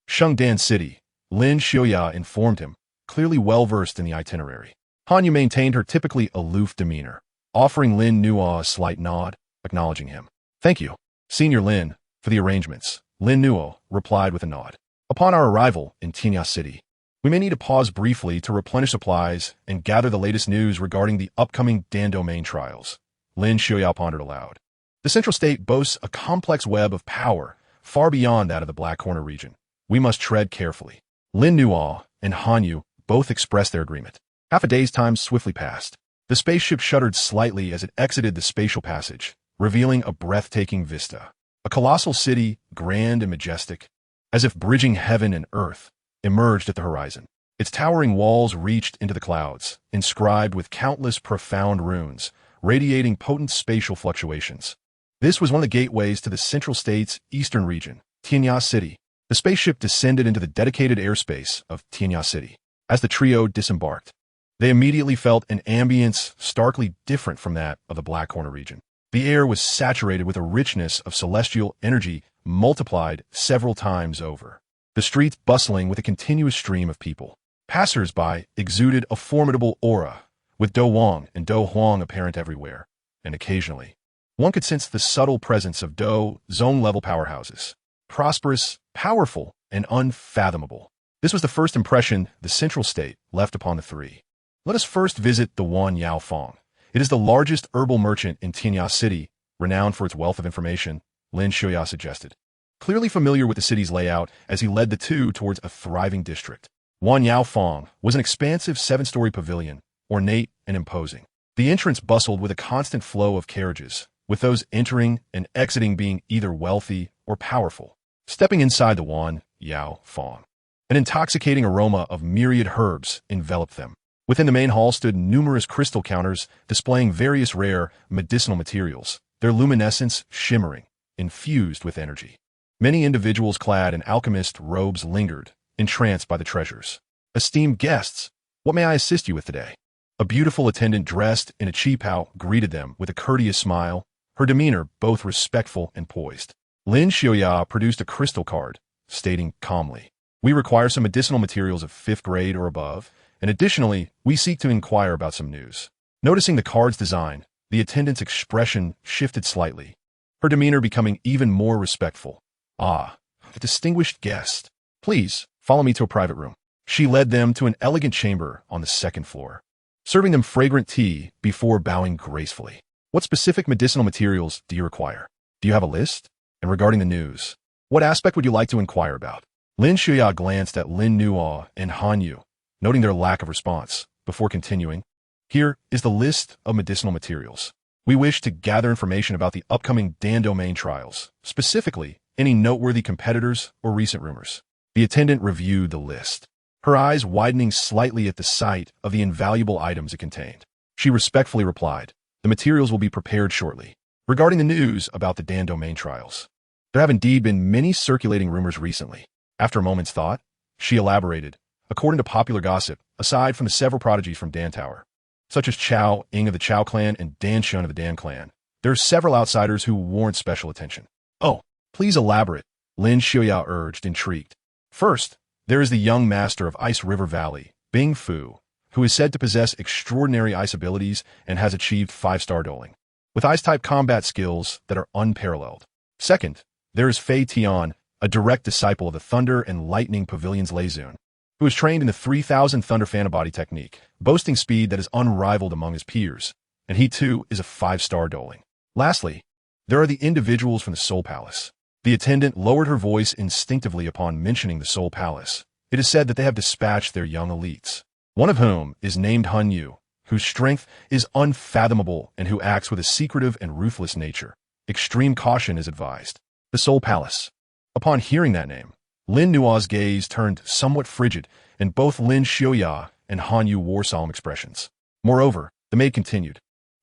Shengdan City, Lin Xiaoya informed him, clearly well-versed in the itinerary. Han Yu maintained her typically aloof demeanor, offering Lin Nua a slight nod, acknowledging him. Thank you, Senior Lin, for the arrangements, Lin Nua replied with a nod. Upon our arrival in Tianya City, we may need to pause briefly to replenish supplies and gather the latest news regarding the upcoming Dan Domain trials. Lin Xiaoya pondered aloud. The Central State boasts a complex web of power far beyond that of the Black Corner region. We must tread carefully. Lin Nua and Han Yu both expressed their agreement. Half a day's time swiftly passed. The spaceship shuddered slightly as it exited the spatial passage, revealing a breathtaking vista. A colossal city, grand and majestic, as if bridging heaven and earth, emerged at the horizon. Its towering walls reached into the clouds, inscribed with countless profound runes, radiating potent spatial fluctuations. This was one of the gateways to the Central State's eastern region, Tianya City. The spaceship descended into the dedicated airspace of Tianya City. As the trio disembarked, they immediately felt an ambience starkly different from that of the Black Corner region. The air was saturated with a richness of celestial energy multiplied several times over. The streets bustling with a continuous stream of people. Passers-by exuded a formidable aura, with Dou Wang and Dou Huang apparent everywhere, and occasionally, one could sense the subtle presence of Dou zone-level powerhouses. Prosperous, powerful, and unfathomable. This was the first impression the Central State left upon the three. Let us first visit the Wan Yao Fong. It is the largest herbal merchant in Tianya City, renowned for its wealth of information, Lin Xiuya suggested. Clearly familiar with the city's layout as he led the two towards a thriving district. Wan Yao Fong was an expansive 7-story pavilion, ornate and imposing. The entrance bustled with a constant flow of carriages, with those entering and exiting being either wealthy or powerful. Stepping inside the Wan Yao Fong, an intoxicating aroma of myriad herbs enveloped them. Within the main hall stood numerous crystal counters displaying various rare medicinal materials, their luminescence shimmering, infused with energy. Many individuals clad in alchemist robes lingered, entranced by the treasures. Esteemed guests, what may I assist you with today? A beautiful attendant dressed in a qipao greeted them with a courteous smile, her demeanor both respectful and poised. Lin Xiuya produced a crystal card, stating calmly, "We require some medicinal materials of 5th grade or above, and additionally, we seek to inquire about some news." Noticing the card's design, the attendant's expression shifted slightly, her demeanor becoming even more respectful. "Ah, a distinguished guest. Please, follow me to a private room." She led them to an elegant chamber on the 2nd floor, serving them fragrant tea before bowing gracefully. "What specific medicinal materials do you require? Do you have a list? And regarding the news, what aspect would you like to inquire about?" Lin Xiuya glanced at Lin Nuo and Han Yu, noting their lack of response, before continuing, "Here is the list of medicinal materials. We wish to gather information about the upcoming Dan domain trials, specifically any noteworthy competitors or recent rumors." The attendant reviewed the list, her eyes widening slightly at the sight of the invaluable items it contained. She respectfully replied, "The materials will be prepared shortly." Regarding the news about the Dan domain trials, there have indeed been many circulating rumors recently. After a moment's thought, she elaborated, "According to popular gossip, aside from the several prodigies from Dan Tower, such as Chao Ying of the Chao clan and Dan Shun of the Dan clan, there are several outsiders who warrant special attention." "Oh, please elaborate," Lin Xiuya urged, intrigued. "First, there is the young master of Ice River Valley, Bing Fu, who is said to possess extraordinary ice abilities and has achieved 5-star doling, with ice-type combat skills that are unparalleled. Second, there is Fei Tian, a direct disciple of the Thunder and Lightning Pavilion's Leizun, who is trained in the 3000 Thunder Fanabody technique, boasting speed that is unrivaled among his peers, and he too is a 5-star doling. Lastly, there are the individuals from the Soul Palace." The attendant lowered her voice instinctively upon mentioning the Soul Palace. "It is said that they have dispatched their young elites, one of whom is named Han Yu, whose strength is unfathomable and who acts with a secretive and ruthless nature. Extreme caution is advised." The Soul Palace. Upon hearing that name, Lin Nuo's gaze turned somewhat frigid, and both Lin Xiuya and Han Yu wore solemn expressions. Moreover, the maid continued,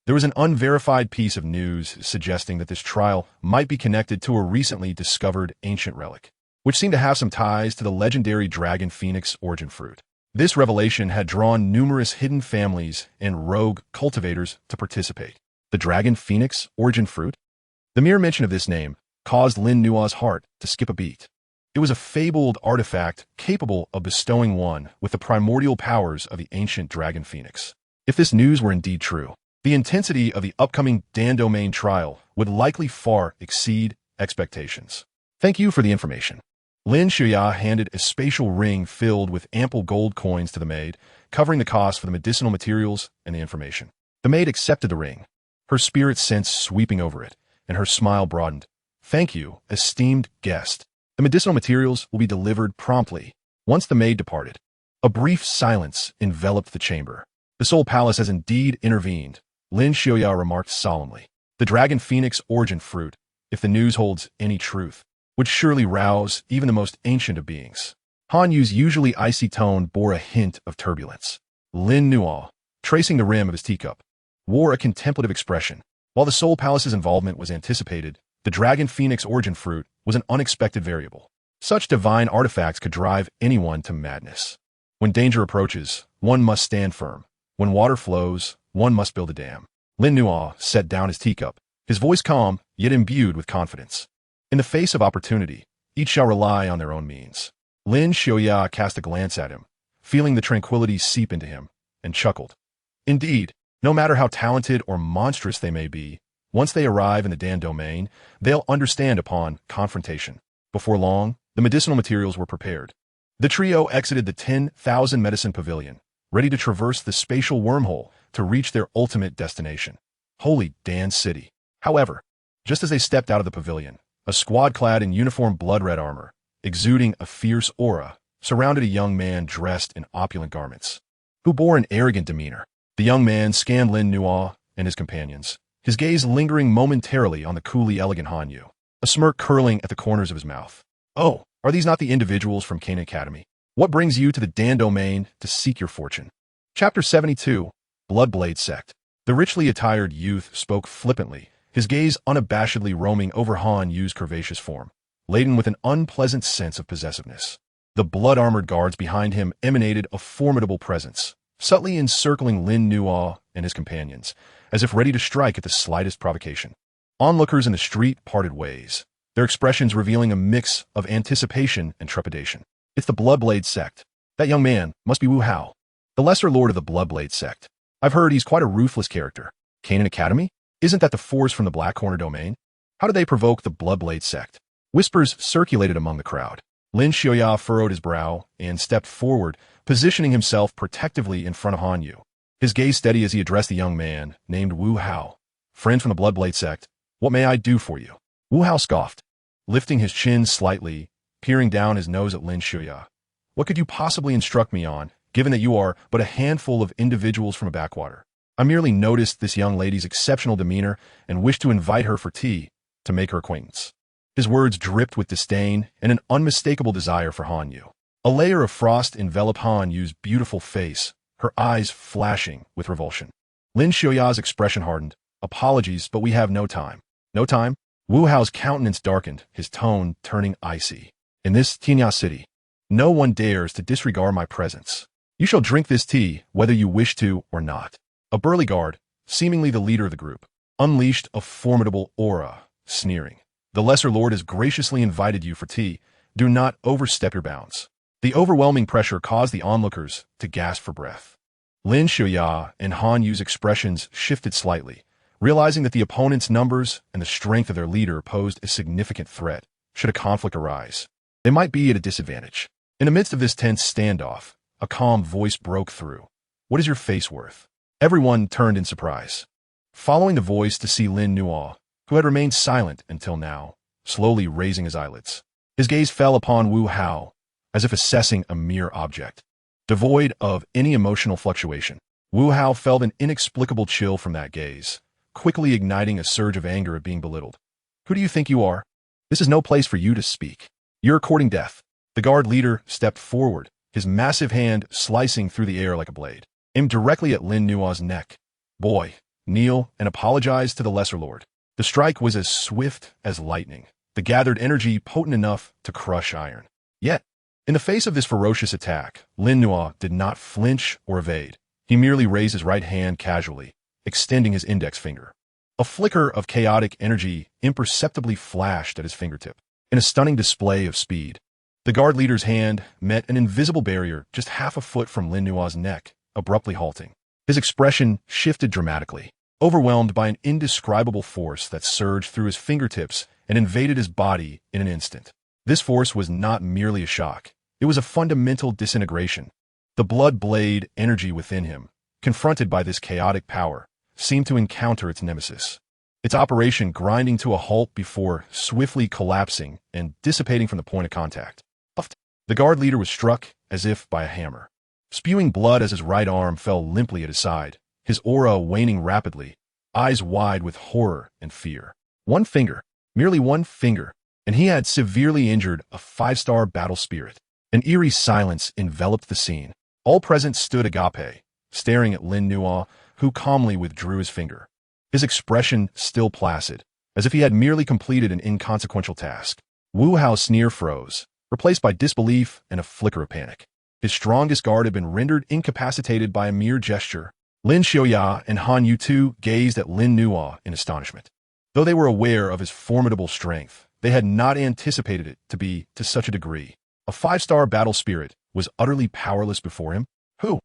"There was an unverified piece of news suggesting that this trial might be connected to a recently discovered ancient relic, which seemed to have some ties to the legendary dragon phoenix origin fruit. This revelation had drawn numerous hidden families and rogue cultivators to participate. The dragon phoenix origin fruit? The mere mention of this name caused Lin Nuo's heart to skip a beat. It was a fabled artifact capable of bestowing one with the primordial powers of the ancient dragon phoenix. If this news were indeed true, the intensity of the upcoming Dan domain trial would likely far exceed expectations. "Thank you for the information." Lin Xiuya handed a spatial ring filled with ample gold coins to the maid, covering the cost for the medicinal materials and the information. The maid accepted the ring, her spirit sense sweeping over it, and her smile broadened. "Thank you, esteemed guest. The medicinal materials will be delivered promptly." Once the maid departed, a brief silence enveloped the chamber. The Soul Palace has indeed intervened, Lin Xiaoya remarked solemnly. The Dragon Phoenix origin fruit, if the news holds any truth, would surely rouse even the most ancient of beings. Han Yu's usually icy tone bore a hint of turbulence. Lin Nuo, tracing the rim of his teacup, wore a contemplative expression. While the Soul Palace's involvement was anticipated, the Dragon Phoenix origin fruit was an unexpected variable. Such divine artifacts could drive anyone to madness. When danger approaches, one must stand firm. When water flows, one must build a dam. Lin Nuo set down his teacup, his voice calm, yet imbued with confidence. In the face of opportunity, each shall rely on their own means. Lin Xiaoya cast a glance at him, feeling the tranquility seep into him, and chuckled. Indeed, no matter how talented or monstrous they may be, once they arrive in the Dan domain, they'll understand upon confrontation. Before long, the medicinal materials were prepared. The trio exited the 10,000 medicine pavilion, ready to traverse the spatial wormhole to reach their ultimate destination, Holy Dan City. However, just as they stepped out of the pavilion, a squad clad in uniform blood-red armor, exuding a fierce aura, surrounded a young man dressed in opulent garments, who bore an arrogant demeanor. The young man scanned Lin Nuo and his companions, his gaze lingering momentarily on the coolly elegant Han Yu, a smirk curling at the corners of his mouth. Oh, are these not the individuals from Canaan Academy? What brings you to the Dan domain to seek your fortune? Chapter 72, Bloodblade Sect. The richly attired youth spoke flippantly, his gaze unabashedly roaming over Han Yu's curvaceous form, laden with an unpleasant sense of possessiveness. The blood-armored guards behind him emanated a formidable presence, subtly encircling Lin Nuo and his companions, as if ready to strike at the slightest provocation. Onlookers in the street parted ways, their expressions revealing a mix of anticipation and trepidation. It's the Bloodblade Sect. That young man must be Wu Hao, the lesser lord of the Bloodblade Sect. I've heard he's quite a ruthless character. Canaan Academy? Isn't that the force from the Black Corner domain? How did they provoke the Bloodblade Sect? Whispers circulated among the crowd. Lin Xiaoya furrowed his brow and stepped forward, positioning himself protectively in front of Han Yu. His gaze steady as he addressed the young man, named Wu Hao. Friend from the Bloodblade Sect, what may I do for you? Wu Hao scoffed, lifting his chin slightly, peering down his nose at Lin Xiaoya. What could you possibly instruct me on, given that you are but a handful of individuals from a backwater? I merely noticed this young lady's exceptional demeanor and wished to invite her for tea, to make her acquaintance. His words dripped with disdain and an unmistakable desire for Han Yu. A layer of frost enveloped Han Yu's beautiful face, her eyes flashing with revulsion. Lin Xiaoya's expression hardened. Apologies, but we have no time. No time? Wu Hao's countenance darkened, his tone turning icy. In this Tianya city, no one dares to disregard my presence. You shall drink this tea, whether you wish to or not. A burly guard, seemingly the leader of the group, unleashed a formidable aura, sneering. The Lesser Lord has graciously invited you for tea. Do not overstep your bounds. The overwhelming pressure caused the onlookers to gasp for breath. Lin Xiaoya and Han Yu's expressions shifted slightly, realizing that the opponent's numbers and the strength of their leader posed a significant threat should a conflict arise. They might be at a disadvantage. In the midst of this tense standoff, a calm voice broke through. What is your face worth? Everyone turned in surprise, following the voice to see Lin Nuo, who had remained silent until now, slowly raising his eyelids. His gaze fell upon Wu Hao, as if assessing a mere object. Devoid of any emotional fluctuation, Wu Hao felt an inexplicable chill from that gaze, quickly igniting a surge of anger at being belittled. Who do you think you are? This is no place for you to speak. You're courting death. The guard leader stepped forward, his massive hand slicing through the air like a blade, aimed directly at Lin Nuo's neck. Boy, kneel and apologize to the Lesser Lord. The strike was as swift as lightning, the gathered energy potent enough to crush iron. Yet, in the face of this ferocious attack, Lin Nuo did not flinch or evade. He merely raised his right hand casually, extending his index finger. A flicker of chaotic energy imperceptibly flashed at his fingertip. In a stunning display of speed, the guard leader's hand met an invisible barrier just half a foot from Lin Nuo's neck, abruptly halting. His expression shifted dramatically, overwhelmed by an indescribable force that surged through his fingertips and invaded his body in an instant. This force was not merely a shock. It was a fundamental disintegration. The blood blade energy within him, confronted by this chaotic power, seemed to encounter its nemesis, its operation grinding to a halt before swiftly collapsing and dissipating from the point of contact. The guard leader was struck as if by a hammer. spewing blood as his right arm fell limply at his side, his aura waning rapidly, eyes wide with horror and fear. One finger, merely one finger, and he had severely injured a 5-star battle spirit. An eerie silence enveloped the scene. All present stood agape, staring at Lin Nuo, who calmly withdrew his finger. His expression still placid, as if he had merely completed an inconsequential task. Wu Hao's sneer froze, replaced by disbelief and a flicker of panic. His strongest guard had been rendered incapacitated by a mere gesture. Lin Xiaoya and Han Yu too gazed at Lin Nuo in astonishment. Though they were aware of his formidable strength, they had not anticipated it to be to such a degree. A 5-star battle spirit was utterly powerless before him. Who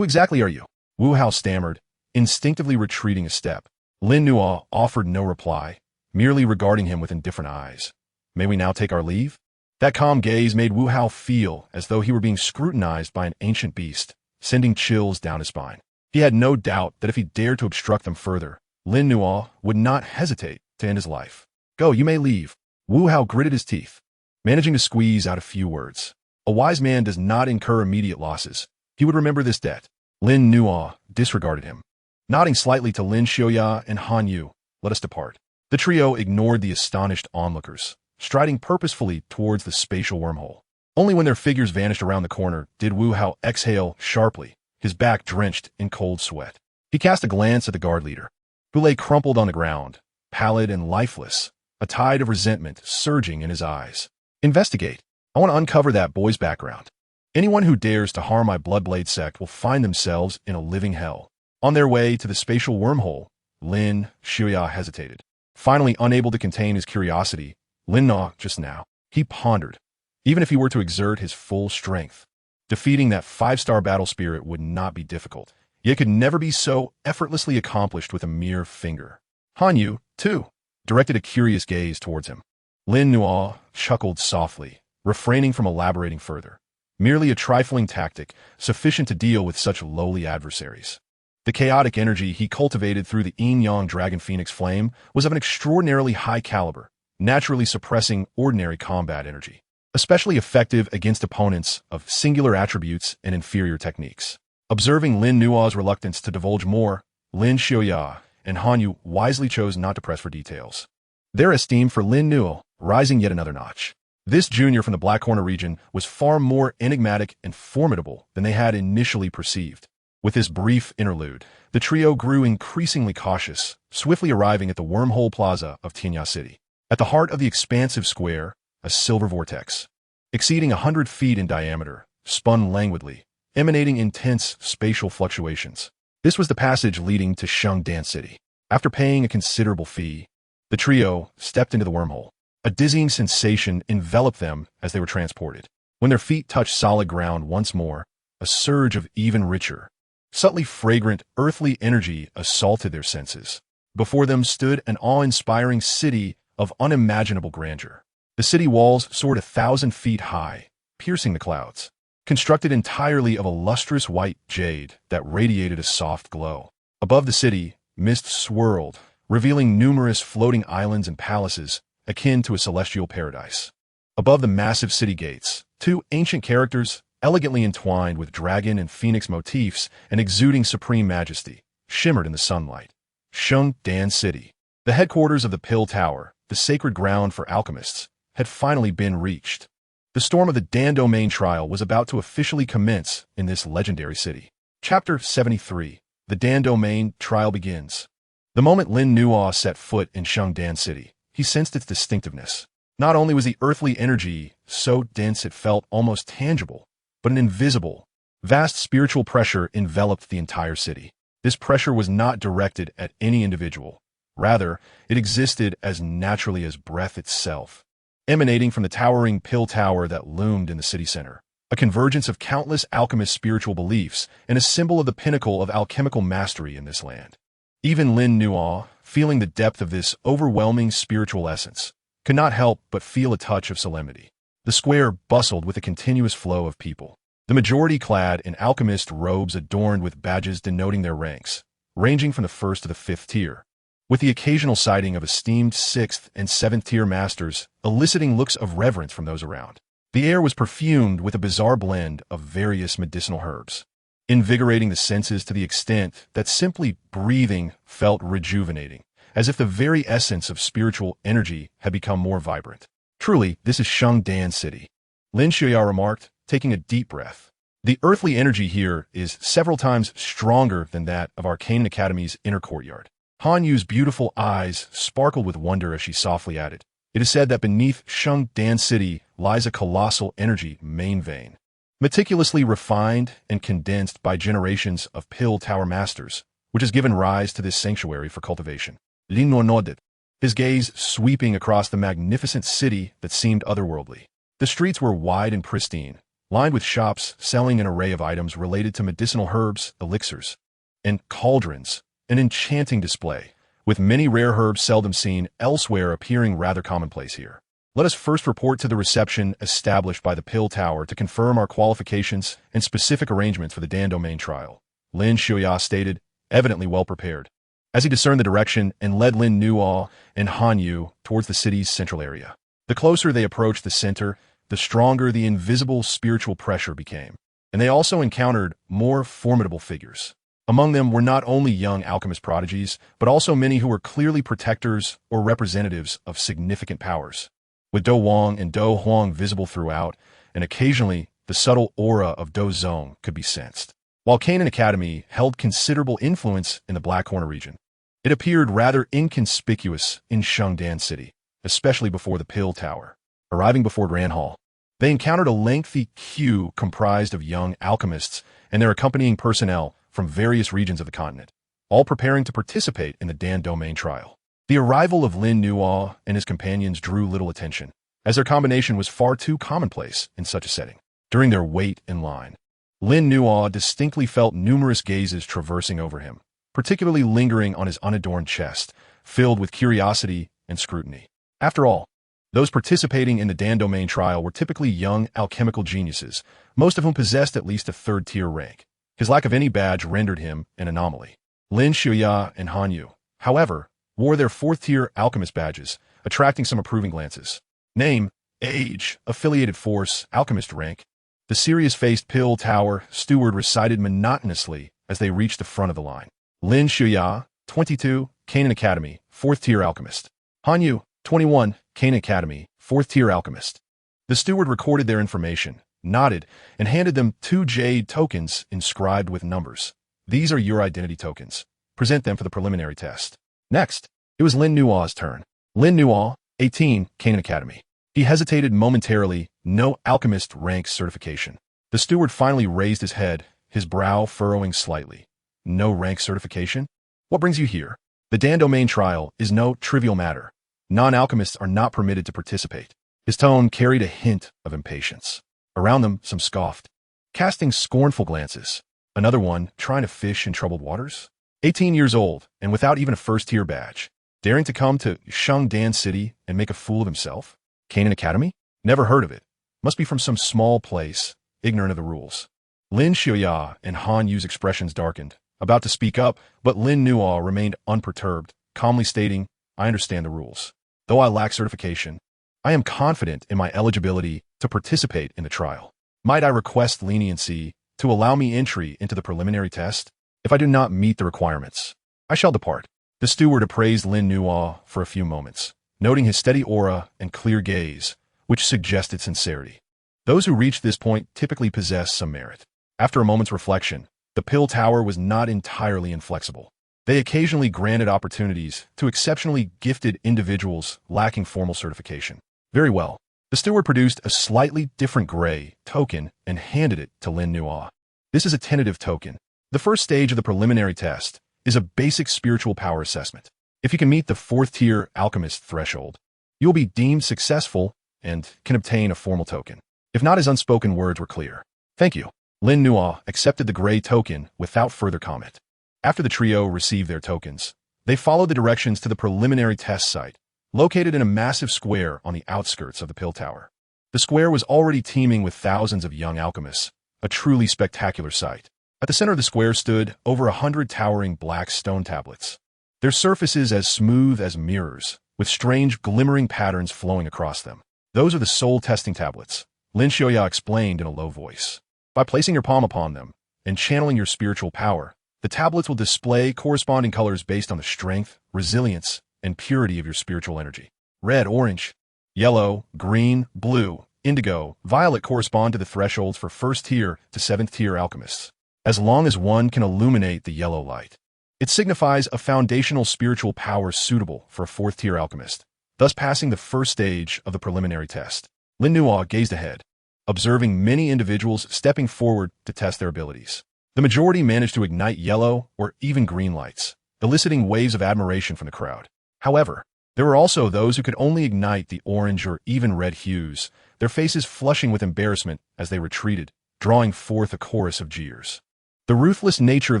exactly are you? Wu Hao stammered, instinctively retreating a step. Lin Nuo offered no reply, merely regarding him with indifferent eyes. May we now take our leave? That calm gaze made Wu Hao feel as though he were being scrutinized by an ancient beast, sending chills down his spine. He had no doubt that if he dared to obstruct them further, Lin Nuo would not hesitate to end his life. Go, you may leave. Wu Hao gritted his teeth, managing to squeeze out a few words. A wise man does not incur immediate losses. He would remember this debt. Lin Nuo disregarded him. Nodding slightly to Lin Xiaoya and Han Yu, let us depart. The trio ignored the astonished onlookers, striding purposefully towards the spatial wormhole. Only when their figures vanished around the corner did Wu Hao exhale sharply, his back drenched in cold sweat. He cast a glance at the guard leader, who lay crumpled on the ground, pallid and lifeless, a tide of resentment surging in his eyes. Investigate. I want to uncover that boy's background. Anyone who dares to harm my Bloodblade sect will find themselves in a living hell. On their way to the spatial wormhole, Lin Xiaoya hesitated. Finally unable to contain his curiosity, Lin Nuo just now, he pondered. Even if he were to exert his full strength, defeating that 5-star battle spirit would not be difficult, yet could never be so effortlessly accomplished with a mere finger. Han Yu, too, directed a curious gaze towards him. Lin Nuo chuckled softly, refraining from elaborating further. Merely a trifling tactic, sufficient to deal with such lowly adversaries. The chaotic energy he cultivated through the yin-yang dragon phoenix flame was of an extraordinarily high caliber, naturally suppressing ordinary combat energy, especially effective against opponents of singular attributes and inferior techniques. Observing Lin Nuo's reluctance to divulge more, Lin Xiaoya and Han Yu wisely chose not to press for details. Their esteem for Lin Nuo rising yet another notch. This junior from the Black Corner region was far more enigmatic and formidable than they had initially perceived. With this brief interlude, the trio grew increasingly cautious, swiftly arriving at the wormhole plaza of Tianya City. At the heart of the expansive square, a silver vortex, exceeding 100 feet in diameter, spun languidly, emanating intense spatial fluctuations. This was the passage leading to Shangdan City. After paying a considerable fee, the trio stepped into the wormhole. A dizzying sensation enveloped them as they were transported. When their feet touched solid ground once more, a surge of even richer, subtly fragrant, earthly energy assaulted their senses. Before them stood an awe-inspiring city of unimaginable grandeur. The city walls soared 1,000 feet high, piercing the clouds, constructed entirely of a lustrous white jade that radiated a soft glow. Above the city, mist swirled, revealing numerous floating islands and palaces, akin to a celestial paradise. Above the massive city gates, 2 ancient characters, elegantly entwined with dragon and phoenix motifs and exuding supreme majesty, shimmered in the sunlight. Shangdan City, the headquarters of the Pill Tower, the sacred ground for alchemists, had finally been reached. The storm of the Dan Domain trial was about to officially commence in this legendary city. Chapter 73. The Dan Domain trial begins. The moment Lin Nuo set foot in Shangdan City, he sensed its distinctiveness. Not only was the earthly energy so dense it felt almost tangible, but an invisible, vast spiritual pressure enveloped the entire city. This pressure was not directed at any individual. Rather, it existed as naturally as breath itself, emanating from the towering Pill Tower that loomed in the city center, a convergence of countless alchemist spiritual beliefs and a symbol of the pinnacle of alchemical mastery in this land. Even Lin Nuo, feeling the depth of this overwhelming spiritual essence, could not help but feel a touch of solemnity. The square bustled with a continuous flow of people, the majority clad in alchemist robes adorned with badges denoting their ranks, ranging from the 1st to the 5th tier, with the occasional sighting of esteemed 6th and 7th tier masters eliciting looks of reverence from those around. The air was perfumed with a bizarre blend of various medicinal herbs, invigorating the senses to the extent that simply breathing felt rejuvenating, as if the very essence of spiritual energy had become more vibrant. Truly, this is Shangdan City, Lin Shuya remarked, taking a deep breath. The earthly energy here is several times stronger than that of our Canaan Academy's inner courtyard. Han Yu's beautiful eyes sparkled with wonder as she softly added, "It is said that beneath Shangdan City lies a colossal energy main vein, meticulously refined and condensed by generations of Pill Tower masters, which has given rise to this sanctuary for cultivation." Lin nodded, his gaze sweeping across the magnificent city that seemed otherworldly. The streets were wide and pristine, lined with shops selling an array of items related to medicinal herbs, elixirs, and cauldrons, an enchanting display, with many rare herbs seldom seen elsewhere appearing rather commonplace here. "Let us first report to the reception established by the Pill Tower to confirm our qualifications and specific arrangements for the Dan Domain trial," Lin Shuya stated, evidently well prepared, as he discerned the direction and led Lin Nuo and Han Yu towards the city's central area. The closer they approached the center, the stronger the invisible spiritual pressure became, and they also encountered more formidable figures. Among them were not only young alchemist prodigies, but also many who were clearly protectors or representatives of significant powers, with Dou Wang and Dou Huang visible throughout, and occasionally the subtle aura of Dou Zong could be sensed. While Canaan Academy held considerable influence in the Black Corner region, it appeared rather inconspicuous in Shangdan City, especially before the Pill Tower. Arriving before Grand Hall, they encountered a lengthy queue comprised of young alchemists and their accompanying personnel from various regions of the continent, all preparing to participate in the Dan Domain trial. The arrival of Lin Nuo and his companions drew little attention, as their combination was far too commonplace in such a setting. During their wait in line, Lin Nuo distinctly felt numerous gazes traversing over him, particularly lingering on his unadorned chest, filled with curiosity and scrutiny. After all, those participating in the Dan Domain trial were typically young alchemical geniuses, most of whom possessed at least a third-tier rank. His lack of any badge rendered him an anomaly. Lin Shuya and Han Yu, however, wore their fourth-tier alchemist badges, attracting some approving glances. Name, age, affiliated force, alchemist rank. The serious-faced Pill Tower steward recited monotonously as they reached the front of the line. Lin Shuya, 22, Canaan Academy, fourth-tier alchemist. Han Yu, 21, Canaan Academy, fourth-tier alchemist. The steward recorded their information, nodded, and handed them 2 jade tokens inscribed with numbers. "These are your identity tokens. Present them for the preliminary test." Next, it was Lin Nuo's turn. Lin Nuo, 18, Canaan Academy. He hesitated momentarily, no alchemist rank certification. The steward finally raised his head, his brow furrowing slightly. "No rank certification? What brings you here? The Dan Domain trial is no trivial matter. Non-alchemists are not permitted to participate." His tone carried a hint of impatience. Around them, some scoffed, casting scornful glances. Another one, trying to fish in troubled waters? 18 years old, and without even a first-tier badge, daring to come to Shangdan City and make a fool of himself? Canaan Academy? Never heard of it. Must be from some small place, ignorant of the rules. Lin Shuya and Han Yu's expressions darkened, about to speak up, but Lin Nuo remained unperturbed, calmly stating, "I understand the rules. Though I lack certification, I am confident in my eligibility to participate in the trial. Might I request leniency to allow me entry into the preliminary test? If I do not meet the requirements, I shall depart." The steward appraised Lin Nuo for a few moments, noting his steady aura and clear gaze, which suggested sincerity. Those who reached this point typically possess some merit. After a moment's reflection, the Pill Tower was not entirely inflexible. They occasionally granted opportunities to exceptionally gifted individuals lacking formal certification. Very well. The steward produced a slightly different gray token and handed it to Lin Nuo. "This is a tentative token. The first stage of the preliminary test is a basic spiritual power assessment. If you can meet the fourth-tier alchemist threshold, you will be deemed successful and can obtain a formal token. If not, his unspoken words were clear. Thank you." Lin Nuo accepted the gray token without further comment. After the trio received their tokens, they followed the directions to the preliminary test site, located in a massive square on the outskirts of the Pill Tower. The square was already teeming with thousands of young alchemists, a truly spectacular sight. At the center of the square stood over 100 towering black stone tablets, their surfaces as smooth as mirrors, with strange glimmering patterns flowing across them. Those are the soul testing tablets, Lin Xiaoya explained in a low voice. By placing your palm upon them and channeling your spiritual power, the tablets will display corresponding colors based on the strength, resilience, and purity of your spiritual energy. Red, orange, yellow, green, blue, indigo, violet correspond to the thresholds for 1st tier to 7th tier alchemists, as long as one can illuminate the yellow light. It signifies a foundational spiritual power suitable for a 4th tier alchemist, thus passing the first stage of the preliminary test. Lin Nuo gazed ahead, observing many individuals stepping forward to test their abilities. The majority managed to ignite yellow or even green lights, eliciting waves of admiration from the crowd. However, there were also those who could only ignite the orange or even red hues, their faces flushing with embarrassment as they retreated, drawing forth a chorus of jeers. The ruthless nature of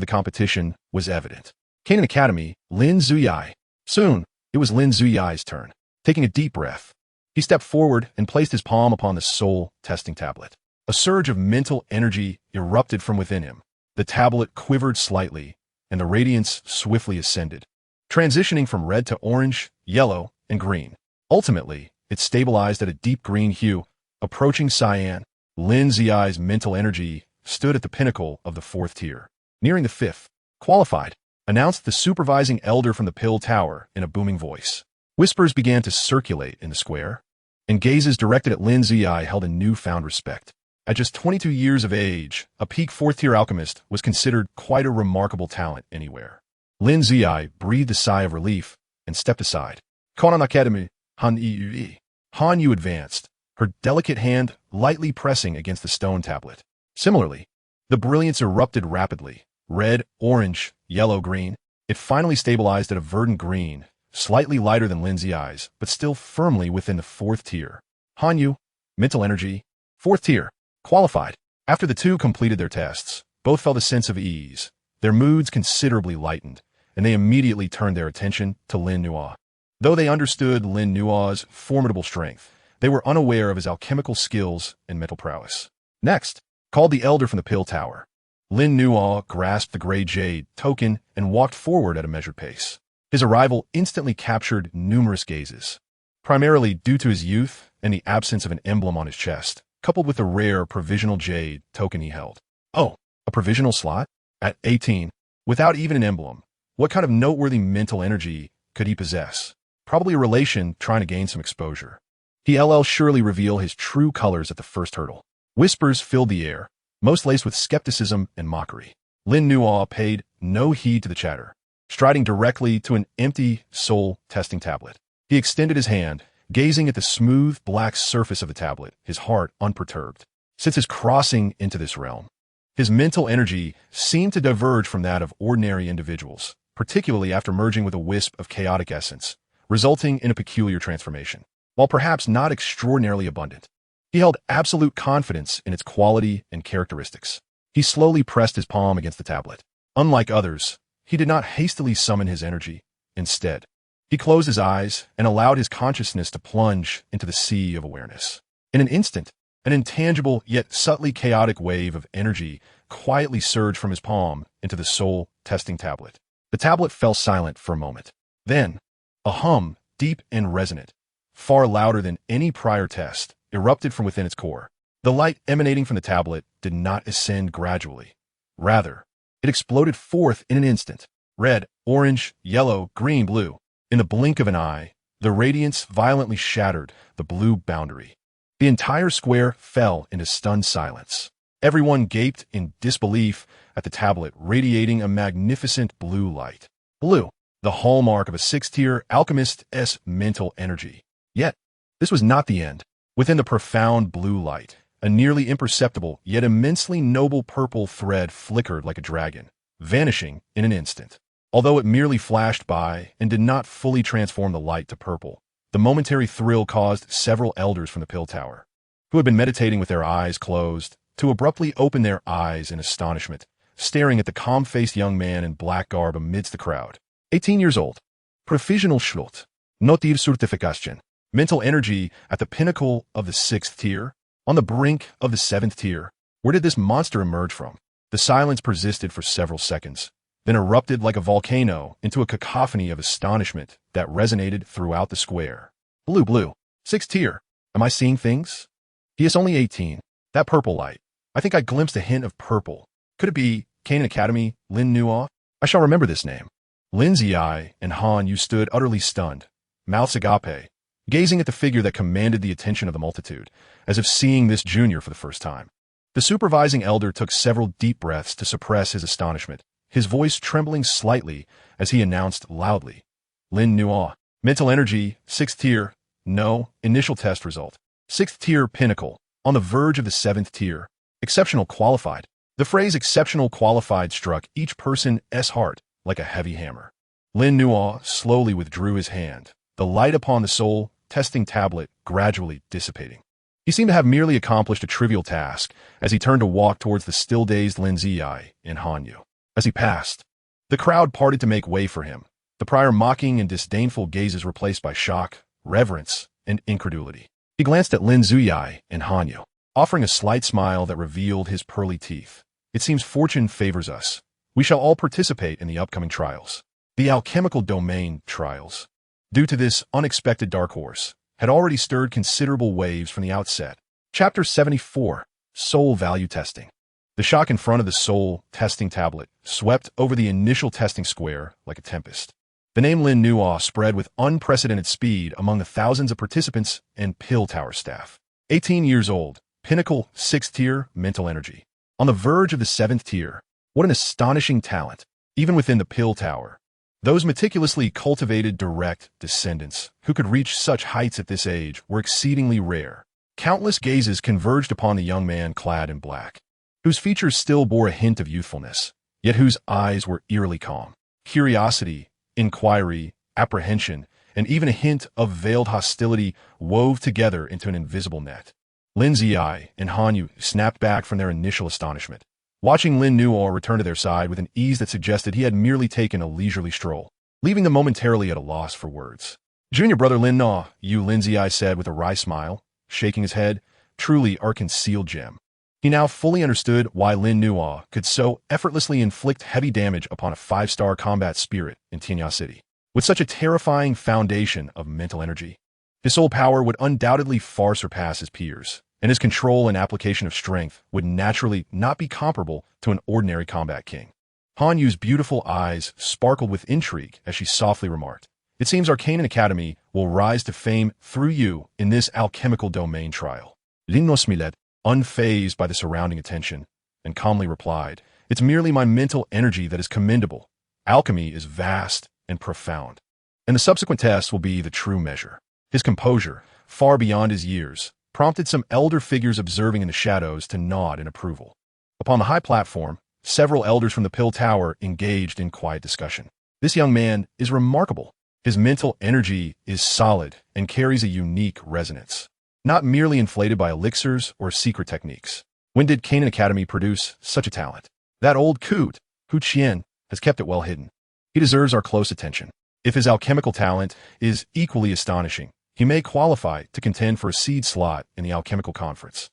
the competition was evident. Canaan Academy, Lin Zuyai. Soon, it was Lin Zuyai's turn. Taking a deep breath, he stepped forward and placed his palm upon the soul testing tablet. A surge of mental energy erupted from within him. The tablet quivered slightly, and the radiance swiftly ascended, transitioning from red to orange, yellow, and green. Ultimately, it stabilized at a deep green hue, approaching cyan. Lin Zuyai's mental energy stood at the pinnacle of the 4th tier. Nearing the 5th, qualified, announced the supervising elder from the Pill Tower in a booming voice. Whispers began to circulate in the square, and gazes directed at Lin Zuyai held a newfound respect. At just 22 years of age, a peak 4th tier alchemist was considered quite a remarkable talent anywhere. Lin Zuyai breathed a sigh of relief and stepped aside. Canaan Academy, Han Yu. Han Yu advanced, her delicate hand lightly pressing against the stone tablet. Similarly, the brilliance erupted rapidly. Red, orange, yellow, green. It finally stabilized at a verdant green, slightly lighter than Lin Zuyai's, but still firmly within the 4th tier. Han Yu, mental energy, 4th tier, qualified. After the two completed their tests, both felt a sense of ease. Their moods considerably lightened, and they immediately turned their attention to Lin Nuo. Though they understood Lin Nuo's formidable strength, they were unaware of his alchemical skills and mental prowess. Next, called the elder from the Pill Tower, Lin Nuo grasped the gray jade token and walked forward at a measured pace. His arrival instantly captured numerous gazes, primarily due to his youth and the absence of an emblem on his chest, coupled with the rare provisional jade token he held. Oh, a provisional slot? At 18, without even an emblem, what kind of noteworthy mental energy could he possess? Probably a relation trying to gain some exposure. He'll surely reveal his true colors at the first hurdle. Whispers filled the air, most laced with skepticism and mockery. Lin Nuo paid no heed to the chatter. Striding directly to an empty soul testing tablet, he extended his hand, gazing at the smooth black surface of the tablet, his heart unperturbed. Since his crossing into this realm, his mental energy seemed to diverge from that of ordinary individuals, particularly after merging with a wisp of chaotic essence, resulting in a peculiar transformation. While perhaps not extraordinarily abundant, he held absolute confidence in its quality and characteristics. He slowly pressed his palm against the tablet. Unlike others, he did not hastily summon his energy. Instead, he closed his eyes and allowed his consciousness to plunge into the sea of awareness. In an instant, an intangible yet subtly chaotic wave of energy quietly surged from his palm into the soul testing tablet. The tablet fell silent for a moment. Then, a hum, deep and resonant, far louder than any prior test, erupted from within its core. The light emanating from the tablet did not ascend gradually. Rather, it exploded forth in an instant. Red, orange, yellow, green, blue. In the blink of an eye, the radiance violently shattered the blue boundary. The entire square fell into stunned silence. Everyone gaped in disbelief at the tablet radiating a magnificent blue light. Blue, the hallmark of a 6th-tier alchemist's mental energy. Yet, this was not the end. Within the profound blue light, a nearly imperceptible yet immensely noble purple thread flickered like a dragon, vanishing in an instant. Although it merely flashed by and did not fully transform the light to purple, the momentary thrill caused several elders from the Pill Tower, who had been meditating with their eyes closed, to abruptly open their eyes in astonishment, staring at the calm-faced young man in black garb amidst the crowd. 18 years old. Provisional Schlot. Notiv Certification. Mental energy at the pinnacle of the 6th tier, on the brink of the 7th tier. Where did this monster emerge from? The silence persisted for several seconds, then erupted like a volcano into a cacophony of astonishment that resonated throughout the square. Blue, 6th tier. Am I seeing things? He is only 18. That purple light. I think I glimpsed a hint of purple. Could it be Canaan Academy, Lin Nuo? I shall remember this name. Lin Ziyi and Han Yu stood utterly stunned, mouths agape, gazing at the figure that commanded the attention of the multitude, as if seeing this junior for the first time. The supervising elder took several deep breaths to suppress his astonishment, his voice trembling slightly as he announced loudly, Lin Nuo. Mental energy, 6th tier. No, initial test result. 6th tier pinnacle, on the verge of the 7th tier. Exceptional qualified. The phrase exceptional qualified struck each person's heart like a heavy hammer. Lin Nuo slowly withdrew his hand, the light upon the soul testing tablet gradually dissipating. He seemed to have merely accomplished a trivial task as he turned to walk towards the still-dazed Lin Ziyi and Han Yu. As he passed, the crowd parted to make way for him, the prior mocking and disdainful gazes replaced by shock, reverence, and incredulity. He glanced at Lin Ziyi and Han Yu, offering a slight smile that revealed his pearly teeth. It seems fortune favors us. We shall all participate in the upcoming trials. The alchemical domain trials. Due to this unexpected dark horse, had already stirred considerable waves from the outset. Chapter 74, Soul Value Testing. The shock in front of the soul testing tablet swept over the initial testing square like a tempest. The name Lin Nuo spread with unprecedented speed among the thousands of participants and Pill Tower staff. 18 years old, pinnacle 6th tier mental energy. On the verge of the 7th tier. What an astonishing talent, even within the Pill Tower. Those meticulously cultivated direct descendants who could reach such heights at this age were exceedingly rare. Countless gazes converged upon the young man clad in black, whose features still bore a hint of youthfulness, yet whose eyes were eerily calm. Curiosity, inquiry, apprehension, and even a hint of veiled hostility wove together into an invisible net. Lin Ziyi and Han Yu snapped back from their initial astonishment, watching Lin Nuo return to their side with an ease that suggested he had merely taken a leisurely stroll, leaving them momentarily at a loss for words. Junior brother Lin Nuo, Lin Ziyi said with a wry smile, shaking his head, truly our concealed gem. He now fully understood why Lin Nuo could so effortlessly inflict heavy damage upon a 5-star combat spirit in Tianya City. With such a terrifying foundation of mental energy, his soul power would undoubtedly far surpass his peers, and his control and application of strength would naturally not be comparable to an ordinary combat king. Han Yu's beautiful eyes sparkled with intrigue as she softly remarked, "It seems our Canaan Academy will rise to fame through you in this alchemical domain trial." Lin Nuo smiled, unfazed by the surrounding attention, and calmly replied, "It's merely my mental energy that is commendable. Alchemy is vast and profound, and the subsequent tests will be the true measure." His composure, far beyond his years, prompted some elder figures observing in the shadows to nod in approval. Upon the high platform, several elders from the Pill Tower engaged in quiet discussion. This young man is remarkable. His mental energy is solid and carries a unique resonance, not merely inflated by elixirs or secret techniques. When did Canaan Academy produce such a talent? That old coot, Hu Qian, has kept it well hidden. He deserves our close attention. If his alchemical talent is equally astonishing, he may qualify to contend for a seed slot in the alchemical conference.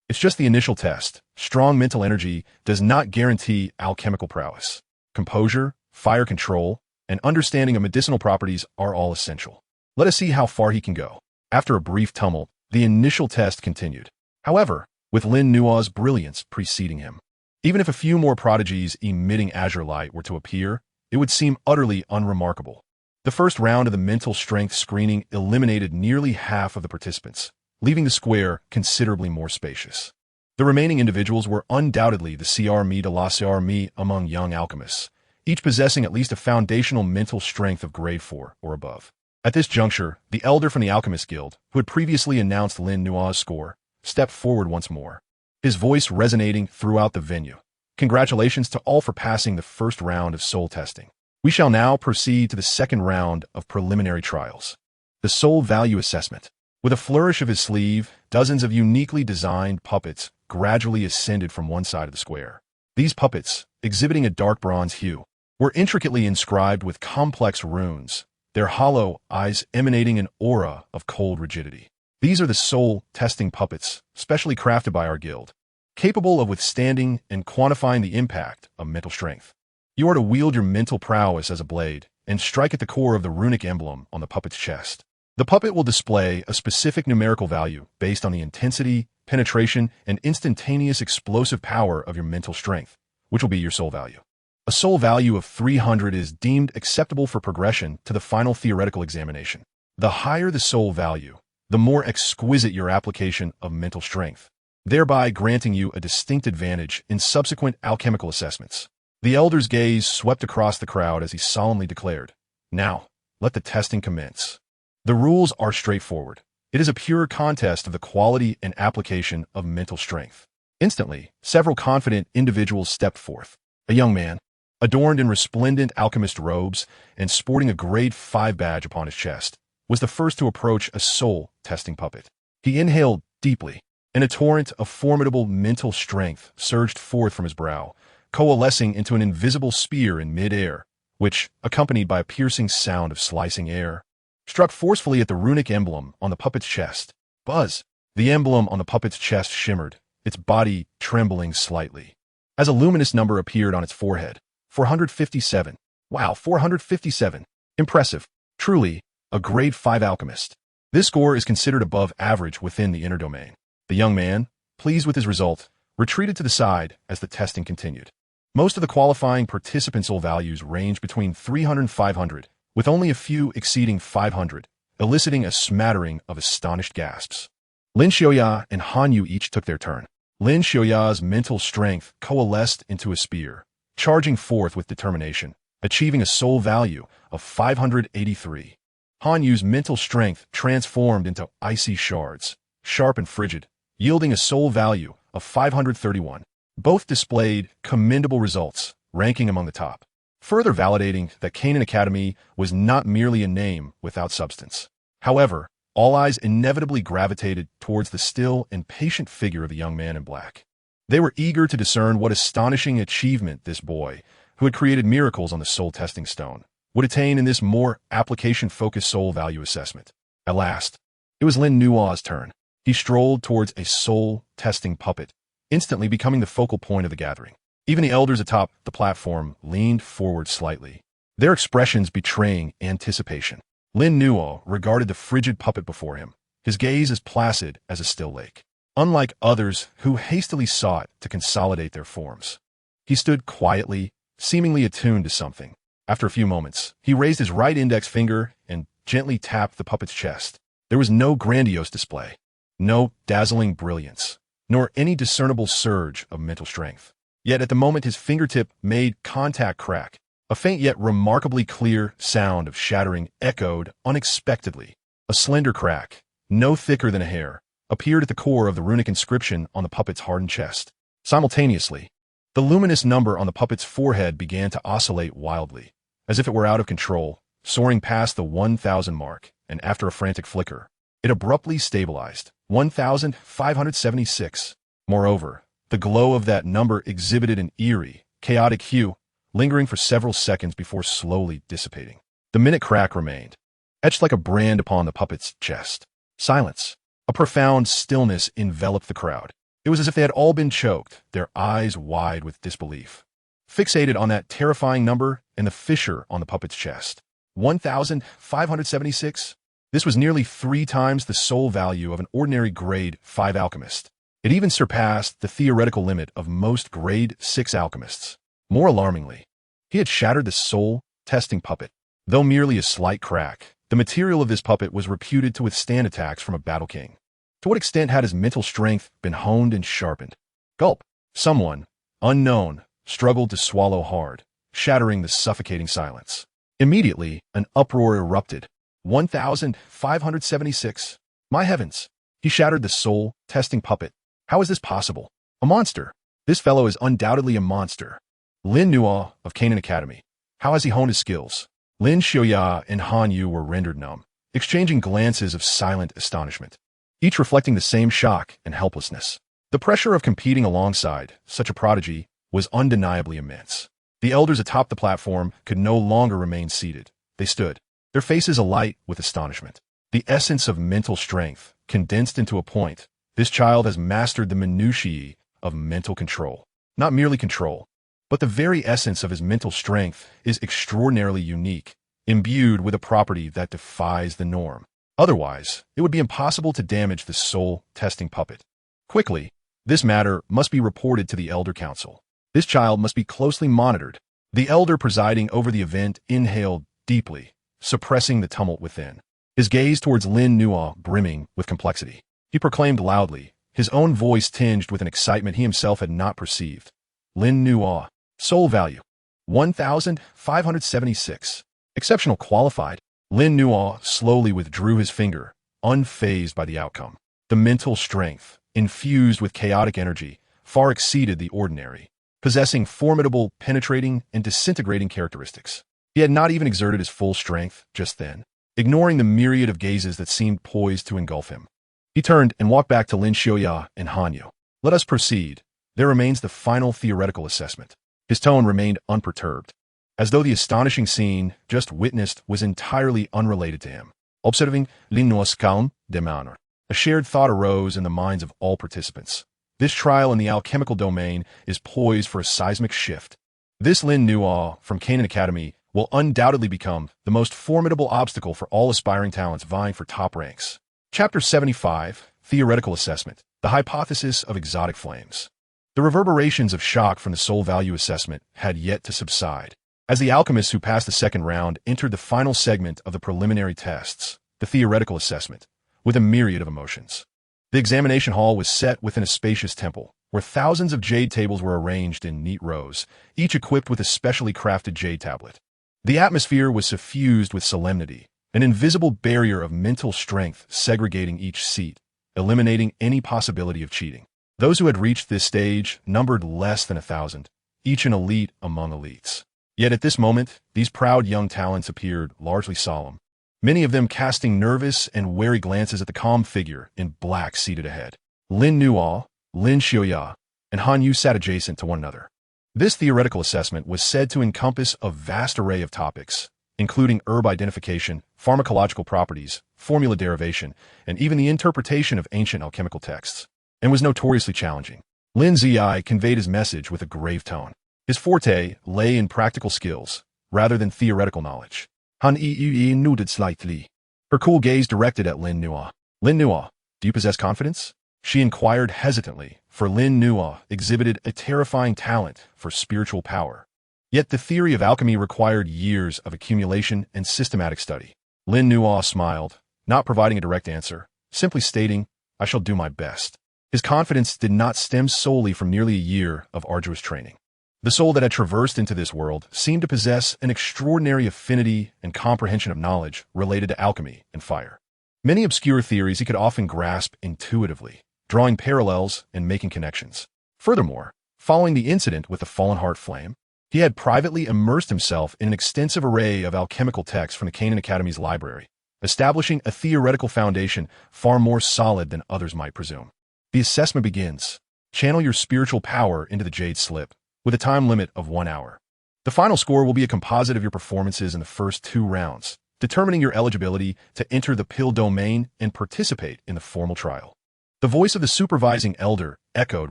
It's just the initial test. Strong mental energy does not guarantee alchemical prowess. Composure, fire control, and understanding of medicinal properties are all essential. Let us see how far he can go. After a brief tumult, the initial test continued. However, with Lin Nuo's brilliance preceding him. Even if a few more prodigies emitting azure light were to appear, it would seem utterly unremarkable. The first round of the mental strength screening eliminated nearly half of the participants, leaving the square considerably more spacious. The remaining individuals were undoubtedly the CR de la CR among young alchemists, each possessing at least a foundational mental strength of grade 4 or above. At this juncture, the elder from the Alchemist Guild, who had previously announced Lin Nuo's score, stepped forward once more, his voice resonating throughout the venue. "Congratulations to all for passing the first round of soul testing. We shall now proceed to the second round of preliminary trials. The soul value assessment." With a flourish of his sleeve, dozens of uniquely designed puppets gradually ascended from one side of the square. These puppets, exhibiting a dark bronze hue, were intricately inscribed with complex runes, their hollow eyes emanating an aura of cold rigidity. These are the soul testing puppets, specially crafted by our guild, capable of withstanding and quantifying the impact of mental strength. You are to wield your mental prowess as a blade and strike at the core of the runic emblem on the puppet's chest. The puppet will display a specific numerical value based on the intensity, penetration, and instantaneous explosive power of your mental strength, which will be your soul value. A soul value of 300 is deemed acceptable for progression to the final theoretical examination. The higher the soul value, the more exquisite your application of mental strength, thereby granting you a distinct advantage in subsequent alchemical assessments. The elder's gaze swept across the crowd as he solemnly declared, "Now, let the testing commence." The rules are straightforward. It is a pure contest of the quality and application of mental strength. Instantly, several confident individuals stepped forth. A young man, adorned in resplendent alchemist robes and sporting a grade 5 badge upon his chest, was the first to approach a soul-testing puppet. He inhaled deeply, and a torrent of formidable mental strength surged forth from his brow, coalescing into an invisible spear in mid-air, which, accompanied by a piercing sound of slicing air, struck forcefully at the runic emblem on the puppet's chest. Buzz! The emblem on the puppet's chest shimmered, its body trembling slightly, as a luminous number appeared on its forehead. 457. Wow, 457. Impressive. Truly, a grade 5 alchemist. This score is considered above average within the inner domain. The young man, pleased with his result, retreated to the side as the testing continued. Most of the qualifying participant soul values range between 300 and 500, with only a few exceeding 500, eliciting a smattering of astonished gasps. Lin Xiaoya and Han Yu each took their turn. Lin Xiaoya's mental strength coalesced into a spear, charging forth with determination, achieving a soul value of 583. Han Yu's mental strength transformed into icy shards, sharp and frigid, yielding a soul value of 531. Both displayed commendable results, ranking among the top, further validating that Canaan Academy was not merely a name without substance. However, all eyes inevitably gravitated towards the still and patient figure of the young man in black. They were eager to discern what astonishing achievement this boy, who had created miracles on the soul testing stone, would attain in this more application-focused soul value assessment. At last, it was Lin Nuo's turn. He strolled towards a soul-testing puppet, instantly becoming the focal point of the gathering. Even the elders atop the platform leaned forward slightly, their expressions betraying anticipation. Lin Nuo regarded the frigid puppet before him, his gaze as placid as a still lake. Unlike others who hastily sought to consolidate their forms, he stood quietly, seemingly attuned to something. After a few moments, he raised his right index finger and gently tapped the puppet's chest. There was no grandiose display, no dazzling brilliance, nor any discernible surge of mental strength. Yet at the moment his fingertip made contact crack, a faint yet remarkably clear sound of shattering echoed unexpectedly. A slender crack, no thicker than a hair, appeared at the core of the runic inscription on the puppet's hardened chest. Simultaneously, the luminous number on the puppet's forehead began to oscillate wildly, as if it were out of control, soaring past the 1,000 mark, and after a frantic flicker, it abruptly stabilized. 1,576. Moreover, the glow of that number exhibited an eerie, chaotic hue, lingering for several seconds before slowly dissipating. The minute crack remained, etched like a brand upon the puppet's chest. Silence. A profound stillness enveloped the crowd. It was as if they had all been choked, their eyes wide with disbelief, fixated on that terrifying number and the fissure on the puppet's chest. 1,576? This was nearly 3 times the soul value of an ordinary grade 5 alchemist. It even surpassed the theoretical limit of most grade 6 alchemists. More alarmingly, he had shattered the soul-testing puppet. Though merely a slight crack, the material of this puppet was reputed to withstand attacks from a battle king. To what extent had his mental strength been honed and sharpened? Gulp. Someone, unknown, struggled to swallow hard, shattering the suffocating silence. Immediately, an uproar erupted. 1,576. My heavens! He shattered the soul-testing puppet. How is this possible? A monster. This fellow is undoubtedly a monster. Lin Nuo of Canaan Academy. How has he honed his skills? Lin Xiaoya and Han Yu were rendered numb, exchanging glances of silent astonishment, each reflecting the same shock and helplessness. The pressure of competing alongside such a prodigy was undeniably immense. The elders atop the platform could no longer remain seated. They stood, their faces alight with astonishment. The essence of mental strength, condensed into a point. This child has mastered the minutiae of mental control. Not merely control, but the very essence of his mental strength is extraordinarily unique, imbued with a property that defies the norm. Otherwise, it would be impossible to damage the soul-testing puppet. Quickly, this matter must be reported to the Elder Council. This child must be closely monitored. The elder presiding over the event inhaled deeply, suppressing the tumult within. His gaze towards Lin Nuo brimming with complexity. He proclaimed loudly, his own voice tinged with an excitement he himself had not perceived. Lin Nuo. Soul value. 1,576. Exceptional qualified. Lin Nuo slowly withdrew his finger, unfazed by the outcome. The mental strength, infused with chaotic energy, far exceeded the ordinary, possessing formidable, penetrating, and disintegrating characteristics. He had not even exerted his full strength just then, ignoring the myriad of gazes that seemed poised to engulf him. He turned and walked back to Lin Xiuya and Hanyu. Let us proceed. There remains the final theoretical assessment. His tone remained unperturbed, as though the astonishing scene just witnessed was entirely unrelated to him. Observing Lin Nuo's calm demeanor, a shared thought arose in the minds of all participants. This trial in the alchemical domain is poised for a seismic shift. This Lin Nuo from Canaan Academy will undoubtedly become the most formidable obstacle for all aspiring talents vying for top ranks. Chapter 75, Theoretical Assessment, the Hypothesis of Exotic Flames. The reverberations of shock from the soul value assessment had yet to subside. As the alchemists who passed the second round entered the final segment of the preliminary tests, the theoretical assessment, with a myriad of emotions. The examination hall was set within a spacious temple, where thousands of jade tables were arranged in neat rows, each equipped with a specially crafted jade tablet. The atmosphere was suffused with solemnity, an invisible barrier of mental strength segregating each seat, eliminating any possibility of cheating. Those who had reached this stage numbered less than 1,000, each an elite among elites. Yet at this moment, these proud young talents appeared largely solemn, many of them casting nervous and wary glances at the calm figure in black seated ahead. Lin Nuo, Lin Xiuya, and Han Yu sat adjacent to one another. This theoretical assessment was said to encompass a vast array of topics, including herb identification, pharmacological properties, formula derivation, and even the interpretation of ancient alchemical texts, and was notoriously challenging. Lin Ziyi conveyed his message with a grave tone. His forte lay in practical skills, rather than theoretical knowledge. Han Yi nodded slightly, her cool gaze directed at Lin Nuo. Lin Nuo, do you possess confidence? She inquired hesitantly, for Lin Nuo exhibited a terrifying talent for spiritual power. Yet the theory of alchemy required years of accumulation and systematic study. Lin Nuo smiled, not providing a direct answer, simply stating, I shall do my best. His confidence did not stem solely from nearly a year of arduous training. The soul that had traversed into this world seemed to possess an extraordinary affinity and comprehension of knowledge related to alchemy and fire. Many obscure theories he could often grasp intuitively, drawing parallels and making connections. Furthermore, following the incident with the fallen heart flame, he had privately immersed himself in an extensive array of alchemical texts from the Canaan Academy's library, establishing a theoretical foundation far more solid than others might presume. The assessment begins. Channel your spiritual power into the jade slip, with a time limit of 1 hour. The final score will be a composite of your performances in the first 2 rounds, determining your eligibility to enter the pill domain and participate in the formal trial. The voice of the supervising elder echoed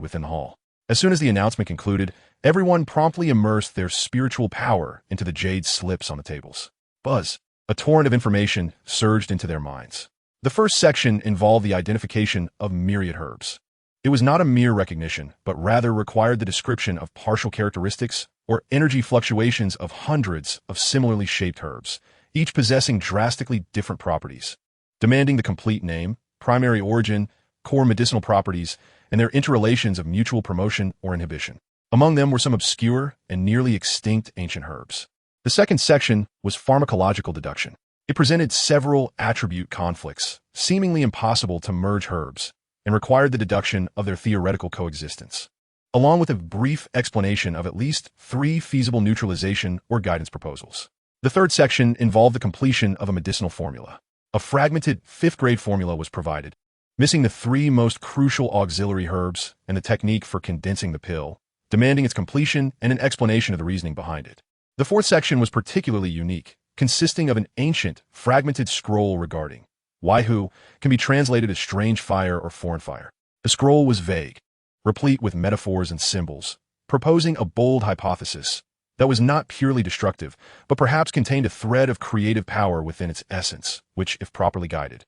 within the hall. As soon as the announcement concluded, everyone promptly immersed their spiritual power into the jade slips on the tables. Buzz. A torrent of information surged into their minds. The first section involved the identification of myriad herbs. It was not a mere recognition, but rather required the description of partial characteristics or energy fluctuations of hundreds of similarly shaped herbs, each possessing drastically different properties, demanding the complete name, primary origin, core medicinal properties, and their interrelations of mutual promotion or inhibition. Among them were some obscure and nearly extinct ancient herbs. The second section was pharmacological deduction. It presented several attribute conflicts, seemingly impossible to merge herbs, and required the deduction of their theoretical coexistence, along with a brief explanation of at least 3 feasible neutralization or guidance proposals. The third section involved the completion of a medicinal formula. A fragmented 5th-grade formula was provided, missing the 3 most crucial auxiliary herbs and the technique for condensing the pill, demanding its completion and an explanation of the reasoning behind it. The fourth section was particularly unique, consisting of an ancient, fragmented scroll regarding Waihu can be translated as strange fire or foreign fire. The scroll was vague, replete with metaphors and symbols, proposing a bold hypothesis that was not purely destructive, but perhaps contained a thread of creative power within its essence, which, if properly guided,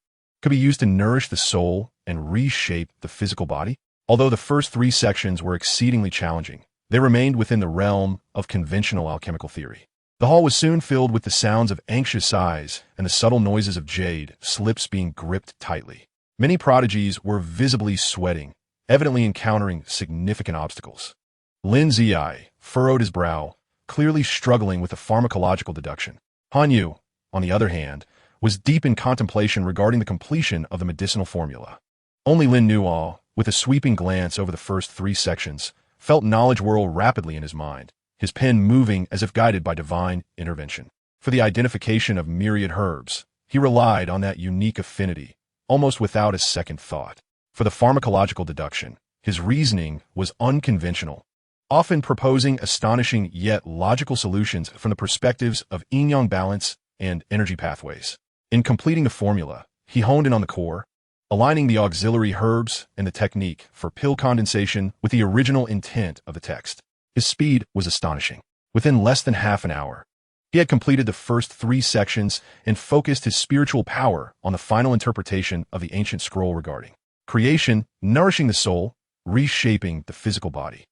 could be used to nourish the soul and reshape the physical body. Although the first 3 sections were exceedingly challenging, they remained within the realm of conventional alchemical theory. The hall was soon filled with the sounds of anxious sighs and the subtle noises of jade slips being gripped tightly. Many prodigies were visibly sweating, evidently encountering significant obstacles. Lin Ziyi furrowed his brow, clearly struggling with a pharmacological deduction. Han Yu, on the other hand, was deep in contemplation regarding the completion of the medicinal formula. Only Lin Nuo, with a sweeping glance over the first 3 sections, felt knowledge whirl rapidly in his mind, his pen moving as if guided by divine intervention. For the identification of myriad herbs, he relied on that unique affinity, almost without a second thought. For the pharmacological deduction, his reasoning was unconventional, often proposing astonishing yet logical solutions from the perspectives of yin-yang balance and energy pathways. In completing the formula, he honed in on the core, aligning the auxiliary herbs and the technique for pill condensation with the original intent of the text. His speed was astonishing. Within less than half an hour, he had completed the first 3 sections and focused his spiritual power on the final interpretation of the ancient scroll regarding creation, nourishing the soul, reshaping the physical body.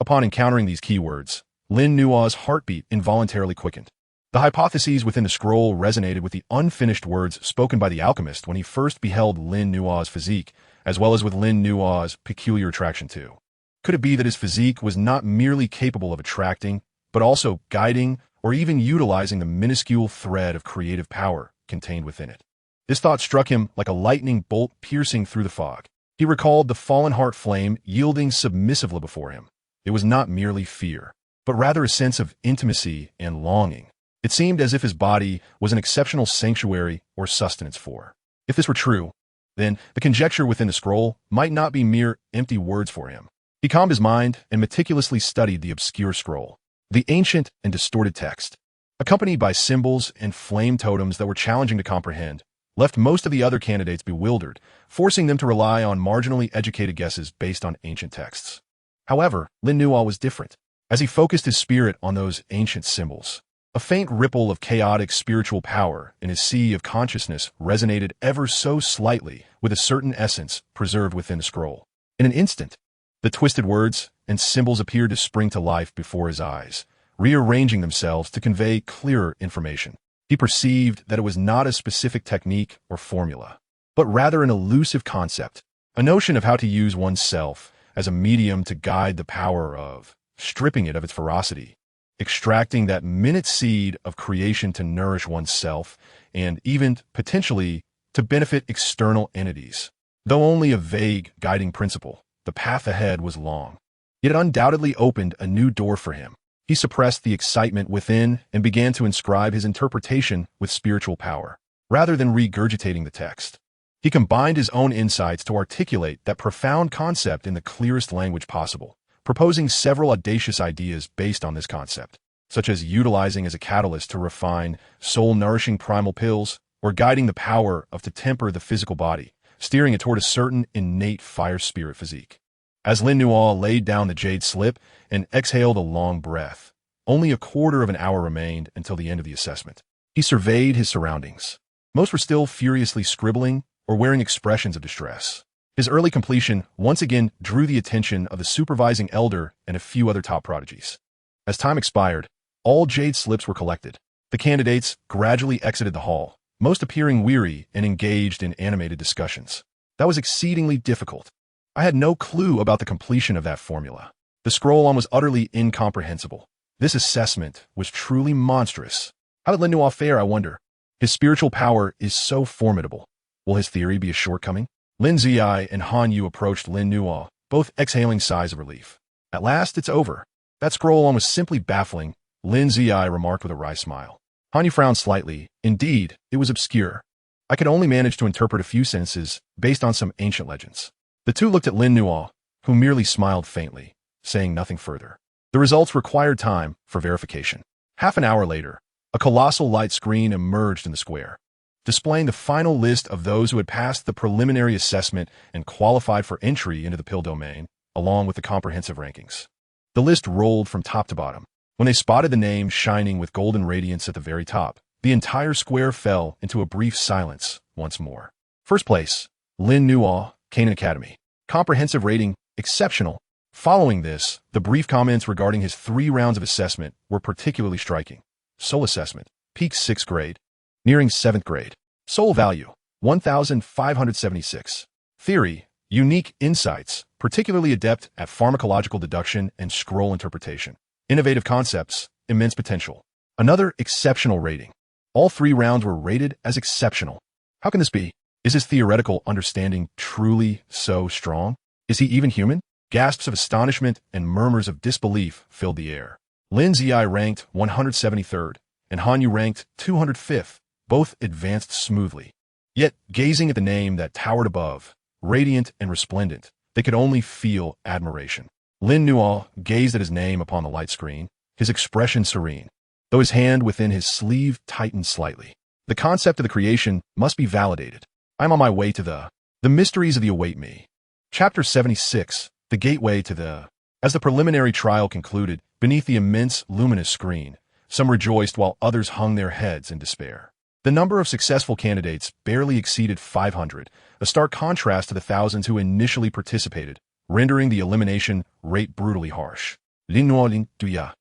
Upon encountering these keywords, Lin Nuo's heartbeat involuntarily quickened. The hypotheses within the scroll resonated with the unfinished words spoken by the alchemist when he first beheld Lin Nuo's physique, as well as with Lin Nuo's peculiar attraction too. Could it be that his physique was not merely capable of attracting, but also guiding or even utilizing the minuscule thread of creative power contained within it? This thought struck him like a lightning bolt piercing through the fog. He recalled the fallen heart flame yielding submissively before him. It was not merely fear, but rather a sense of intimacy and longing. It seemed as if his body was an exceptional sanctuary or sustenance for. If this were true, then the conjecture within the scroll might not be mere empty words for him. He calmed his mind and meticulously studied the obscure scroll, the ancient and distorted text, accompanied by symbols and flame totems that were challenging to comprehend, left most of the other candidates bewildered, forcing them to rely on marginally educated guesses based on ancient texts. However, Lin Nuo was different. As he focused his spirit on those ancient symbols, a faint ripple of chaotic spiritual power in his sea of consciousness resonated ever so slightly with a certain essence preserved within the scroll. In an instant, the twisted words and symbols appeared to spring to life before his eyes, rearranging themselves to convey clearer information. He perceived that it was not a specific technique or formula, but rather an elusive concept, a notion of how to use oneself as a medium to guide the power of, stripping it of its ferocity, extracting that minute seed of creation to nourish oneself and even, potentially, to benefit external entities. Though only a vague guiding principle, the path ahead was long. It undoubtedly opened a new door for him. He suppressed the excitement within and began to inscribe his interpretation with spiritual power, rather than regurgitating the text. He combined his own insights to articulate that profound concept in the clearest language possible, proposing several audacious ideas based on this concept, such as utilizing as a catalyst to refine soul-nourishing primal pills or guiding the power of to temper the physical body, steering it toward a certain innate fire spirit physique. As Lin Nuo laid down the jade slip and exhaled a long breath, only a quarter of an hour remained until the end of the assessment. He surveyed his surroundings. Most were still furiously scribbling or wearing expressions of distress. His early completion once again drew the attention of the supervising elder and a few other top prodigies. As time expired, all jade slips were collected. The candidates gradually exited the hall, most appearing weary and engaged in animated discussions. That was exceedingly difficult. I had no clue about the completion of that formula. The scroll was utterly incomprehensible. This assessment was truly monstrous. How did Lin Nuo fare, I wonder? His spiritual power is so formidable. Will his theory be a shortcoming? Lin Ziyi and Han Yu approached Lin Nuo, both exhaling sighs of relief. At last, it's over. That scroll was simply baffling, Lin Ziyi remarked with a wry smile. Han Yu frowned slightly. Indeed, it was obscure. I could only manage to interpret a few sentences based on some ancient legends. The two looked at Lin Nuo, who merely smiled faintly, saying nothing further. The results required time for verification. Half an hour later, a colossal light screen emerged in the square, displaying the final list of those who had passed the preliminary assessment and qualified for entry into the pill domain, along with the comprehensive rankings. The list rolled from top to bottom. When they spotted the names shining with golden radiance at the very top, the entire square fell into a brief silence once more. First place, Lin Nuo, Canaan Academy. Comprehensive rating, exceptional. Following this, the brief comments regarding his 3 rounds of assessment were particularly striking. Soul assessment, peak 6th grade, nearing 7th grade. Soul value, 1,576. Theory, unique insights, particularly adept at pharmacological deduction and scroll interpretation. Innovative concepts, immense potential. Another exceptional rating. All 3 rounds were rated as exceptional. How can this be? Is his theoretical understanding truly so strong? Is he even human? Gasps of astonishment and murmurs of disbelief filled the air. Lin Zi ranked 173rd, and Han Yu ranked 205th, both advanced smoothly. Yet, gazing at the name that towered above, radiant and resplendent, they could only feel admiration. Lin Nuo gazed at his name upon the light screen, his expression serene, though his hand within his sleeve tightened slightly. The concept of the creation must be validated. I'm on my way to the mysteries of the await me. Chapter 76, the gateway to the... As the preliminary trial concluded, beneath the immense luminous screen, some rejoiced while others hung their heads in despair. The number of successful candidates barely exceeded 500, a stark contrast to the thousands who initially participated, rendering the elimination rate brutally harsh. Lin Nuo Lin Duya.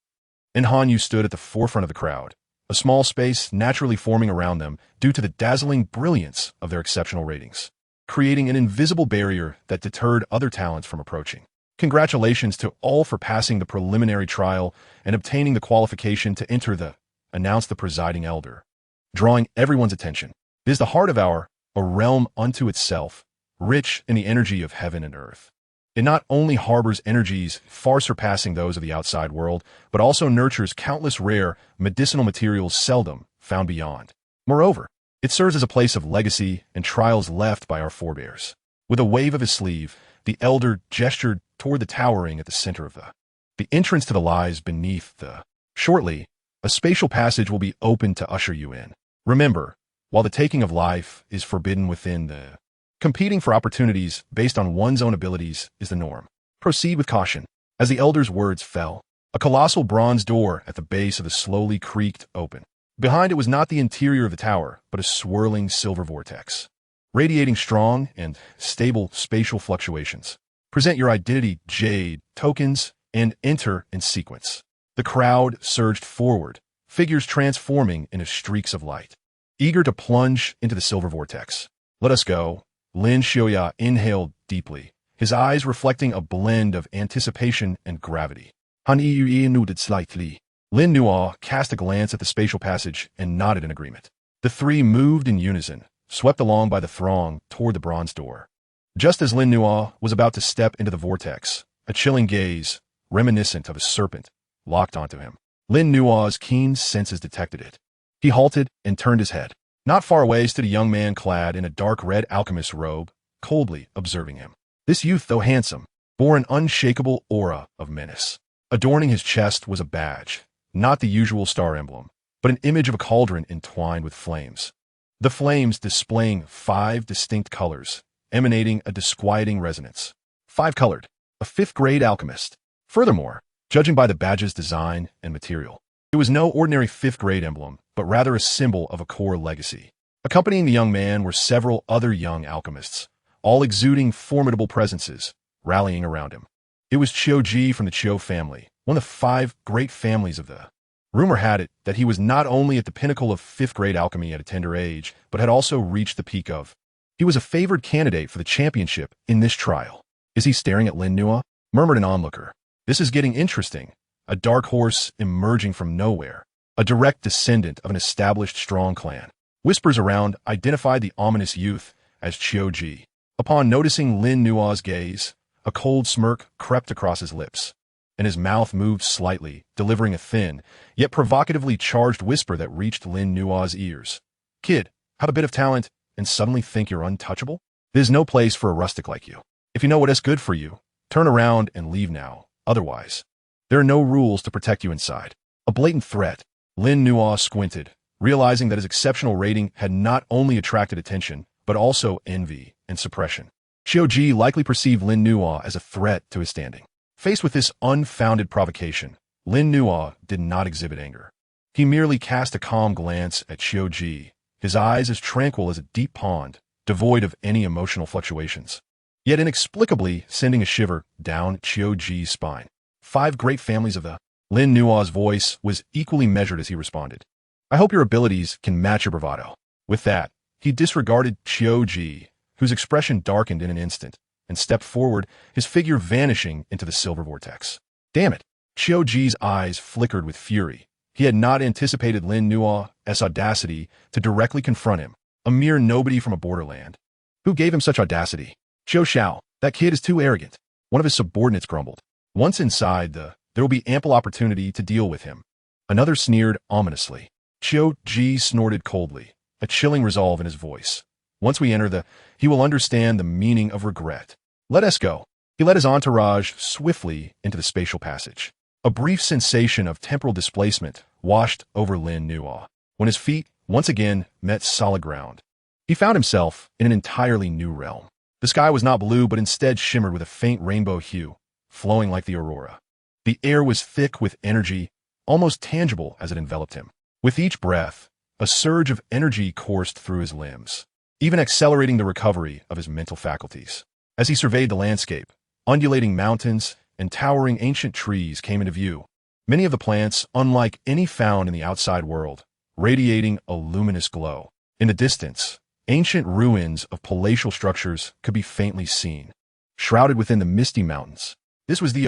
And Han Yu stood at the forefront of the crowd, a small space naturally forming around them due to the dazzling brilliance of their exceptional ratings, creating an invisible barrier that deterred other talents from approaching. Congratulations to all for passing the preliminary trial and obtaining the qualification to enter the, announced the presiding elder, drawing everyone's attention. It is the heart of a realm unto itself, rich in the energy of heaven and earth. It not only harbors energies far surpassing those of the outside world, but also nurtures countless rare medicinal materials seldom found beyond. Moreover, it serves as a place of legacy and trials left by our forebears. With a wave of his sleeve, the elder gestured toward the towering at the center of the entrance to the lies beneath the... Shortly, a spatial passage will be opened to usher you in. Remember, while the taking of life is forbidden within the... Competing for opportunities based on one's own abilities is the norm. Proceed with caution. As the elder's words fell, a colossal bronze door at the base of the slowly creaked open. Behind it was not the interior of the tower, but a swirling silver vortex, radiating strong and stable spatial fluctuations. Present your identity, jade, tokens, and enter in sequence. The crowd surged forward, figures transforming into streaks of light, eager to plunge into the silver vortex. Let us go. Lin Xiaoya inhaled deeply, his eyes reflecting a blend of anticipation and gravity. Han Yu nodded slightly. Lin Nuo cast a glance at the spatial passage and nodded in agreement. The 3 moved in unison, swept along by the throng toward the bronze door. Just as Lin Nuo was about to step into the vortex, a chilling gaze, reminiscent of a serpent, locked onto him. Lin Nuo's keen senses detected it. He halted and turned his head. Not far away stood a young man clad in a dark red alchemist's robe, coldly observing him. This youth, though handsome, bore an unshakable aura of menace. Adorning his chest was a badge, not the usual star emblem, but an image of a cauldron entwined with flames. The flames displaying 5 distinct colors, emanating a disquieting resonance. 5-colored, a 5th-grade alchemist. Furthermore, judging by the badge's design and material, it was no ordinary 5th-grade emblem, but rather a symbol of a core legacy. Accompanying the young man were several other young alchemists, all exuding formidable presences, rallying around him. It was Qiu Ji from the Qiu family, one of the 5 great families of the... Rumor had it that he was not only at the pinnacle of 5th-grade alchemy at a tender age, but had also reached the peak of... He was a favored candidate for the championship in this trial. Is he staring at Lin Nuo? Murmured an onlooker. This is getting interesting. A dark horse emerging from nowhere. A direct descendant of an established strong clan. Whispers around identified the ominous youth as Qiu Ji. Upon noticing Lin Nuo's gaze, a cold smirk crept across his lips, and his mouth moved slightly, delivering a thin, yet provocatively charged whisper that reached Lin Nuo's ears. Kid, have a bit of talent and suddenly think you're untouchable? There's no place for a rustic like you. If you know what is good for you, turn around and leave now. Otherwise, there are no rules to protect you inside. A blatant threat. Lin Nuo squinted, realizing that his exceptional rating had not only attracted attention, but also envy and suppression. Qiu Ji likely perceived Lin Nuo as a threat to his standing. Faced with this unfounded provocation, Lin Nuo did not exhibit anger. He merely cast a calm glance at Qiu Ji, his eyes as tranquil as a deep pond, devoid of any emotional fluctuations, yet inexplicably sending a shiver down Qiuji's spine. 5 great families of the Lin Nua's voice was equally measured as he responded. I hope your abilities can match your bravado. With that, he disregarded Qiuji, whose expression darkened in an instant, and stepped forward, his figure vanishing into the silver vortex. Damn it! Qiuji's eyes flickered with fury. He had not anticipated Lin Nua's audacity to directly confront him, a mere nobody from a borderland. Who gave him such audacity? Zhou Xiao, that kid is too arrogant. One of his subordinates grumbled. Once inside there will be ample opportunity to deal with him. Another sneered ominously. Qiuji snorted coldly, a chilling resolve in his voice. Once we enter he will understand the meaning of regret. Let us go. He led his entourage swiftly into the spatial passage. A brief sensation of temporal displacement washed over Lin Nua when his feet once again met solid ground. He found himself in an entirely new realm. The sky was not blue, but instead shimmered with a faint rainbow hue, flowing like the aurora. The air was thick with energy, almost tangible as it enveloped him. With each breath, a surge of energy coursed through his limbs, even accelerating the recovery of his mental faculties. As he surveyed the landscape, undulating mountains and towering ancient trees came into view, many of the plants unlike any found in the outside world, radiating a luminous glow. In the distance, ancient ruins of palatial structures could be faintly seen, shrouded within the misty mountains. This was the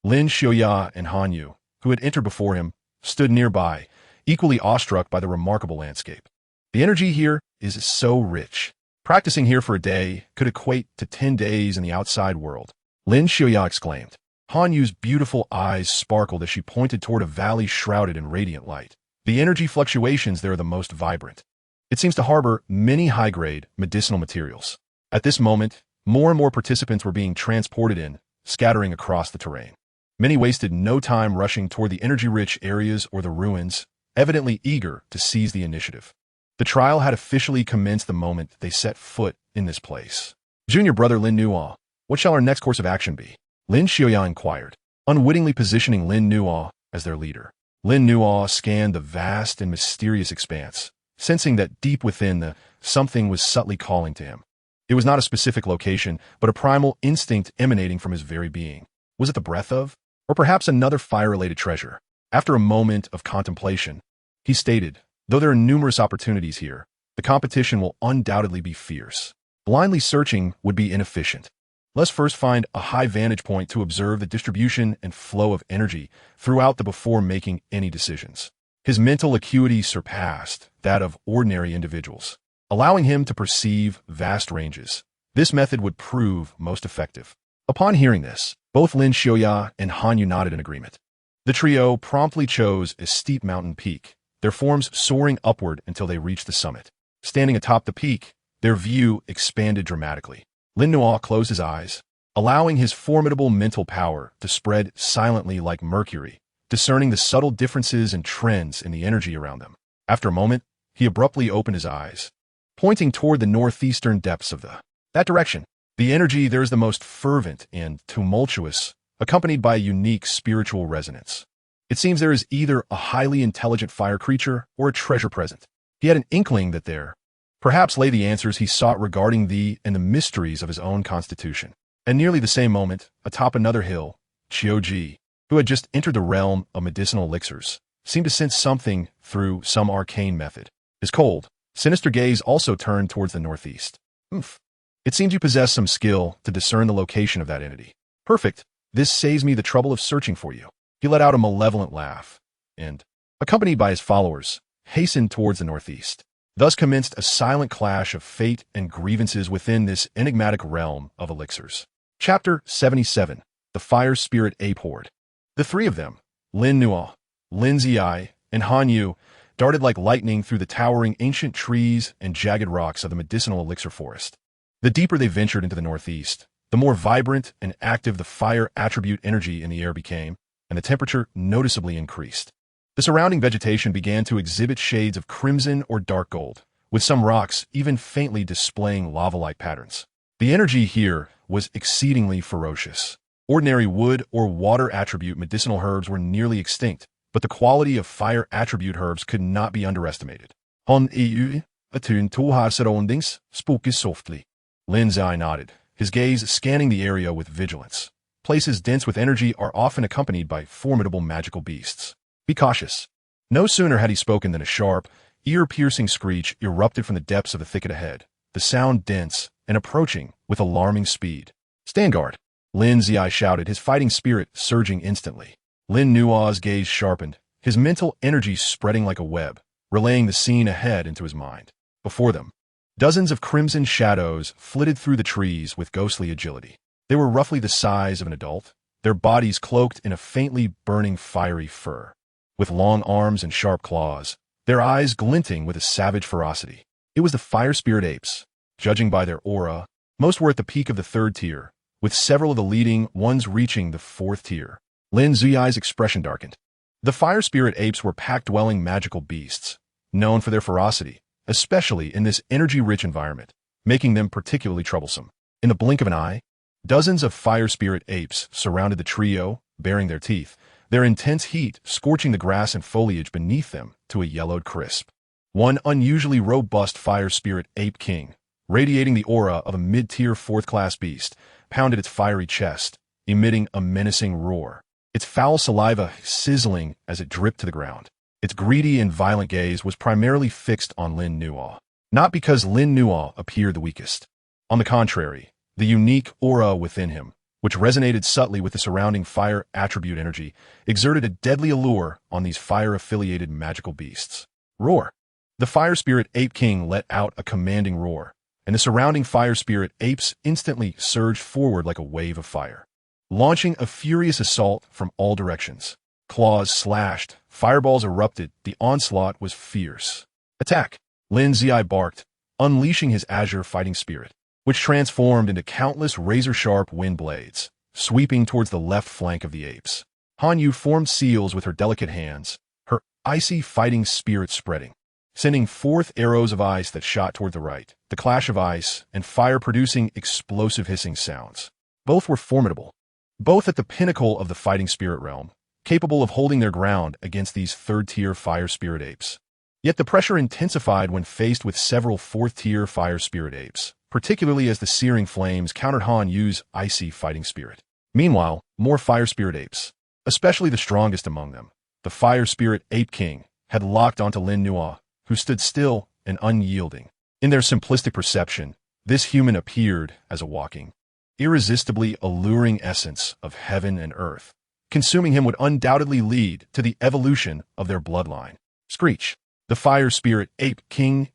Lin Xiuya and Han Yu, who had entered before him, stood nearby, equally awestruck by the remarkable landscape. The energy here is so rich. Practicing here for a day could equate to 10 days in the outside world. Lin Xiuya exclaimed. Han Yu's beautiful eyes sparkled as she pointed toward a valley shrouded in radiant light. The energy fluctuations there are the most vibrant. It seems to harbor many high-grade medicinal materials. At this moment, more and more participants were being transported in, scattering across the terrain. Many wasted no time rushing toward the energy-rich areas or the ruins, evidently eager to seize the initiative. The trial had officially commenced the moment they set foot in this place. Junior brother Lin Nua, what shall our next course of action be? Lin Xiuya inquired, unwittingly positioning Lin Nua as their leader. Lin Nua scanned the vast and mysterious expanse, sensing that deep within something was subtly calling to him. It was not a specific location, but a primal instinct emanating from his very being. Was it the breath of, or perhaps another fire-related treasure? After a moment of contemplation, he stated, though there are numerous opportunities here, the competition will undoubtedly be fierce. Blindly searching would be inefficient. Let's first find a high vantage point to observe the distribution and flow of energy throughout before making any decisions. His mental acuity surpassed that of ordinary individuals, allowing him to perceive vast ranges. This method would prove most effective. Upon hearing this, both Lin Xiuya and Han Yu nodded in agreement. The trio promptly chose a steep mountain peak, their forms soaring upward until they reached the summit. Standing atop the peak, their view expanded dramatically. Lin Nua closed his eyes, allowing his formidable mental power to spread silently like mercury, discerning the subtle differences and trends in the energy around them. After a moment, he abruptly opened his eyes, pointing toward the northeastern depths of that direction. The energy there is the most fervent and tumultuous, accompanied by a unique spiritual resonance. It seems there is either a highly intelligent fire creature or a treasure present. He had an inkling that there perhaps lay the answers he sought regarding the mysteries of his own constitution. At nearly the same moment, atop another hill, Qiuji, who had just entered the realm of medicinal elixirs, seemed to sense something through some arcane method. His cold, sinister gaze also turned towards the northeast. It seems you possess some skill to discern the location of that entity. Perfect. This saves me the trouble of searching for you. He let out a malevolent laugh, and, accompanied by his followers, hastened towards the northeast. Thus commenced a silent clash of fate and grievances within this enigmatic realm of elixirs. Chapter 77. The Fire Spirit Ape Horde. The three of them, Lin Nua, Lin Ziyi, and Han Yu, darted like lightning through the towering ancient trees and jagged rocks of the medicinal elixir forest. The deeper they ventured into the northeast, the more vibrant and active the fire attribute energy in the air became, and the temperature noticeably increased. The surrounding vegetation began to exhibit shades of crimson or dark gold, with some rocks even faintly displaying lava-like patterns. The energy here was exceedingly ferocious. Ordinary wood or water attribute medicinal herbs were nearly extinct, but the quality of fire attribute herbs could not be underestimated. Han Yu, Attune to har surroundings, spooky softly. Lin's eye nodded, his gaze scanning the area with vigilance. Places dense with energy are often accompanied by formidable magical beasts. Be cautious. No sooner had he spoken than a sharp, ear-piercing screech erupted from the depths of the thicket ahead, the sound dense and approaching with alarming speed. Stand guard! Lin Ziai shouted, his fighting spirit surging instantly. Lin Nua's gaze sharpened, his mental energy spreading like a web, relaying the scene ahead into his mind. Before them, dozens of crimson shadows flitted through the trees with ghostly agility. They were roughly the size of an adult, their bodies cloaked in a faintly burning fiery fur. With long arms and sharp claws, their eyes glinting with a savage ferocity. It was the fire spirit apes. Judging by their aura, most were at the peak of the 3rd tier, with several of the leading ones reaching the 4th tier. Lin Ziyai's expression darkened. The fire spirit apes were pack-dwelling magical beasts, known for their ferocity, especially in this energy-rich environment, making them particularly troublesome. In the blink of an eye, dozens of fire spirit apes surrounded the trio, baring their teeth, their intense heat scorching the grass and foliage beneath them to a yellowed crisp. One unusually robust fire spirit ape king, radiating the aura of a mid-tier 4th-class beast, pounded its fiery chest, emitting a menacing roar, its foul saliva sizzling as it dripped to the ground. Its greedy and violent gaze was primarily fixed on Lin Nua, not because Lin Nua appeared the weakest. On the contrary, the unique aura within him, which resonated subtly with the surrounding fire attribute energy, exerted a deadly allure on these fire-affiliated magical beasts. Roar! The fire spirit ape king let out a commanding roar, and the surrounding fire spirit apes instantly surged forward like a wave of fire, launching a furious assault from all directions. Claws slashed, fireballs erupted, the onslaught was fierce. Attack! Lin Ziai barked, unleashing his azure fighting spirit, which transformed into countless razor-sharp wind blades, sweeping towards the left flank of the apes. Han Yu formed seals with her delicate hands, her icy fighting spirit spreading, sending forth arrows of ice that shot toward the right, the clash of ice and fire producing explosive hissing sounds. Both were formidable, both at the pinnacle of the fighting spirit realm, capable of holding their ground against these 3rd-tier fire spirit apes. Yet the pressure intensified when faced with several 4th-tier fire spirit apes, particularly as the searing flames countered Han Yu's icy fighting spirit. Meanwhile, more fire spirit apes, especially the strongest among them, the fire spirit ape king, had locked onto Lin Nua, who stood still and unyielding. In their simplistic perception, this human appeared as a walking, irresistibly alluring essence of heaven and earth. Consuming him would undoubtedly lead to the evolution of their bloodline. Screech! The fire spirit ape king's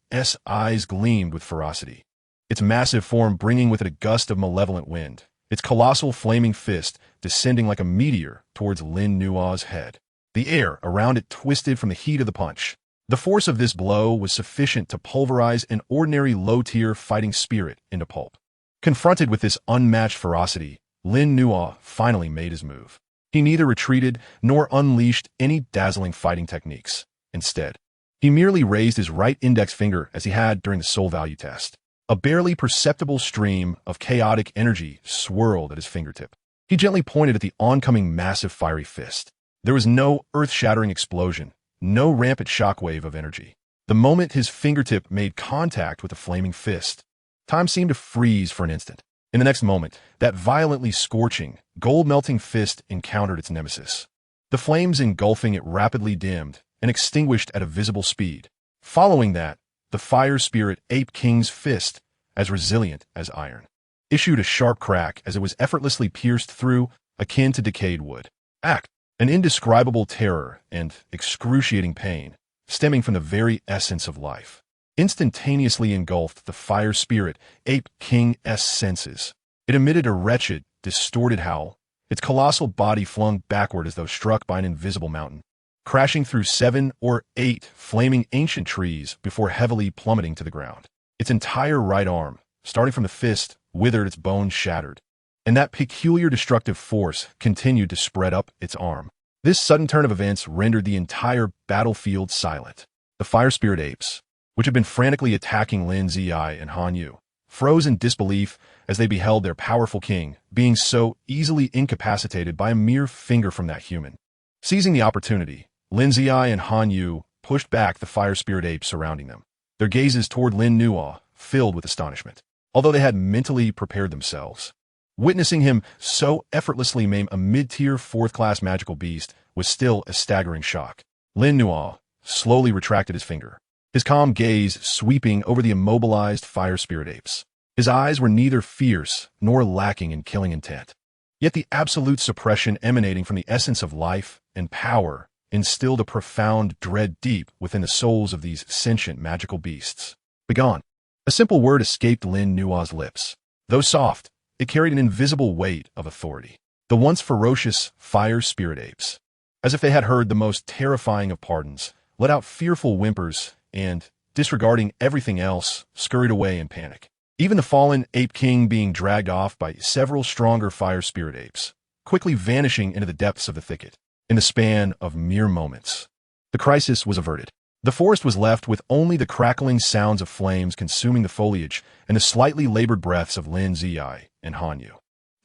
eyes gleamed with ferocity, its massive form bringing with it a gust of malevolent wind, its colossal flaming fist descending like a meteor towards Lin Nua's head. The air around it twisted from the heat of the punch. The force of this blow was sufficient to pulverize an ordinary low-tier fighting spirit into pulp. Confronted with this unmatched ferocity, Lin Nua finally made his move. He neither retreated nor unleashed any dazzling fighting techniques. Instead, he merely raised his right index finger as he had during the soul value test. A barely perceptible stream of chaotic energy swirled at his fingertip. He gently pointed at the oncoming massive fiery fist. There was no earth-shattering explosion, no rampant shockwave of energy. The moment his fingertip made contact with the flaming fist, time seemed to freeze for an instant. In the next moment, that violently scorching, gold-melting fist encountered its nemesis. The flames engulfing it rapidly dimmed and extinguished at a visible speed. Following that, the fire spirit ape king's fist, as resilient as iron, issued a sharp crack as it was effortlessly pierced through, akin to decayed wood. An indescribable terror and excruciating pain, stemming from the very essence of life, instantaneously engulfed the fire spirit ape king's senses. It emitted a wretched, distorted howl, its colossal body flung backward as though struck by an invisible mountain, crashing through 7 or 8 flaming ancient trees before heavily plummeting to the ground. Its entire right arm, starting from the fist, withered, its bones shattered, and that peculiar destructive force continued to spread up its arm. This sudden turn of events rendered the entire battlefield silent. The fire spirit apes, which had been frantically attacking Lin Ziai and Han Yu, froze in disbelief as they beheld their powerful king being so easily incapacitated by a mere finger from that human. Seizing the opportunity, Lin Ziai and Han Yu pushed back the fire spirit apes surrounding them. their gazes toward Lin Nuo filled with astonishment, although they had mentally prepared themselves. Witnessing him so effortlessly maim a mid-tier fourth-class magical beast was still a staggering shock. Lin Nuo slowly retracted his finger, his calm gaze sweeping over the immobilized fire spirit apes. His eyes were neither fierce nor lacking in killing intent. Yet the absolute suppression emanating from the essence of life and power instilled a profound dread deep within the souls of these sentient magical beasts. Begone. A simple word escaped Lin Nuo's lips. Though soft, it carried an invisible weight of authority. The once ferocious fire spirit apes, as if they had heard the most terrifying of pardons, let out fearful whimpers and, disregarding everything else, scurried away in panic. Even the fallen ape king being dragged off by several stronger fire spirit apes, quickly vanishing into the depths of the thicket. In the span of mere moments, the crisis was averted. The forest was left with only the crackling sounds of flames consuming the foliage and the slightly labored breaths of Lin Ziyi and Han Yu.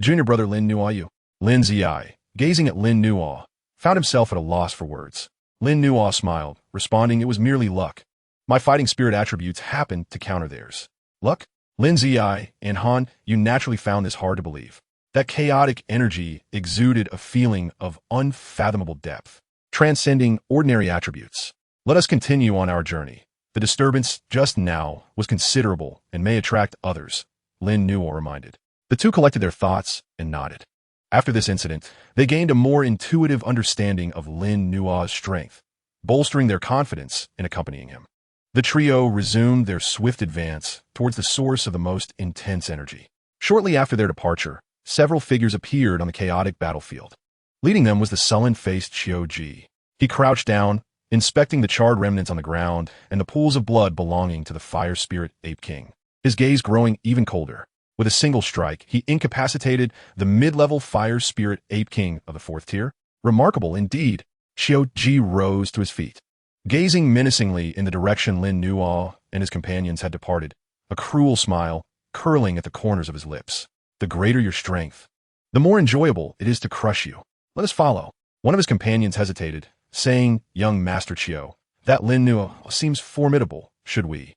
Junior brother Lin Nuo. Lin Ziyi, gazing at Lin Nuo, found himself at a loss for words. Lin Nuo smiled, responding it was merely luck. My fighting spirit attributes happened to counter theirs. Luck? Lin Ziyi and Han Yu naturally found this hard to believe. That chaotic energy exuded a feeling of unfathomable depth, transcending ordinary attributes. Let us continue on our journey. The disturbance just now was considerable and may attract others, Lin Nuo reminded. The two collected their thoughts and nodded. After this incident, they gained a more intuitive understanding of Lin Nuo's strength, bolstering their confidence in accompanying him. The trio resumed their swift advance towards the source of the most intense energy. Shortly after their departure, several figures appeared on the chaotic battlefield. Leading them was the sullen-faced Qiu Ji. He crouched down, inspecting the charred remnants on the ground and the pools of blood belonging to the fire spirit ape king, his gaze growing even colder. With a single strike, he incapacitated the mid-level fire spirit ape king of the fourth tier. Remarkable indeed. Qiu Ji rose to his feet. Gazing menacingly in the direction Lin Nuo and his companions had departed, a cruel smile curling at the corners of his lips. The greater your strength, the more enjoyable it is to crush you. Let us follow. One of his companions hesitated, saying, Young Master Qiu, that Lin Nuo seems formidable, should we?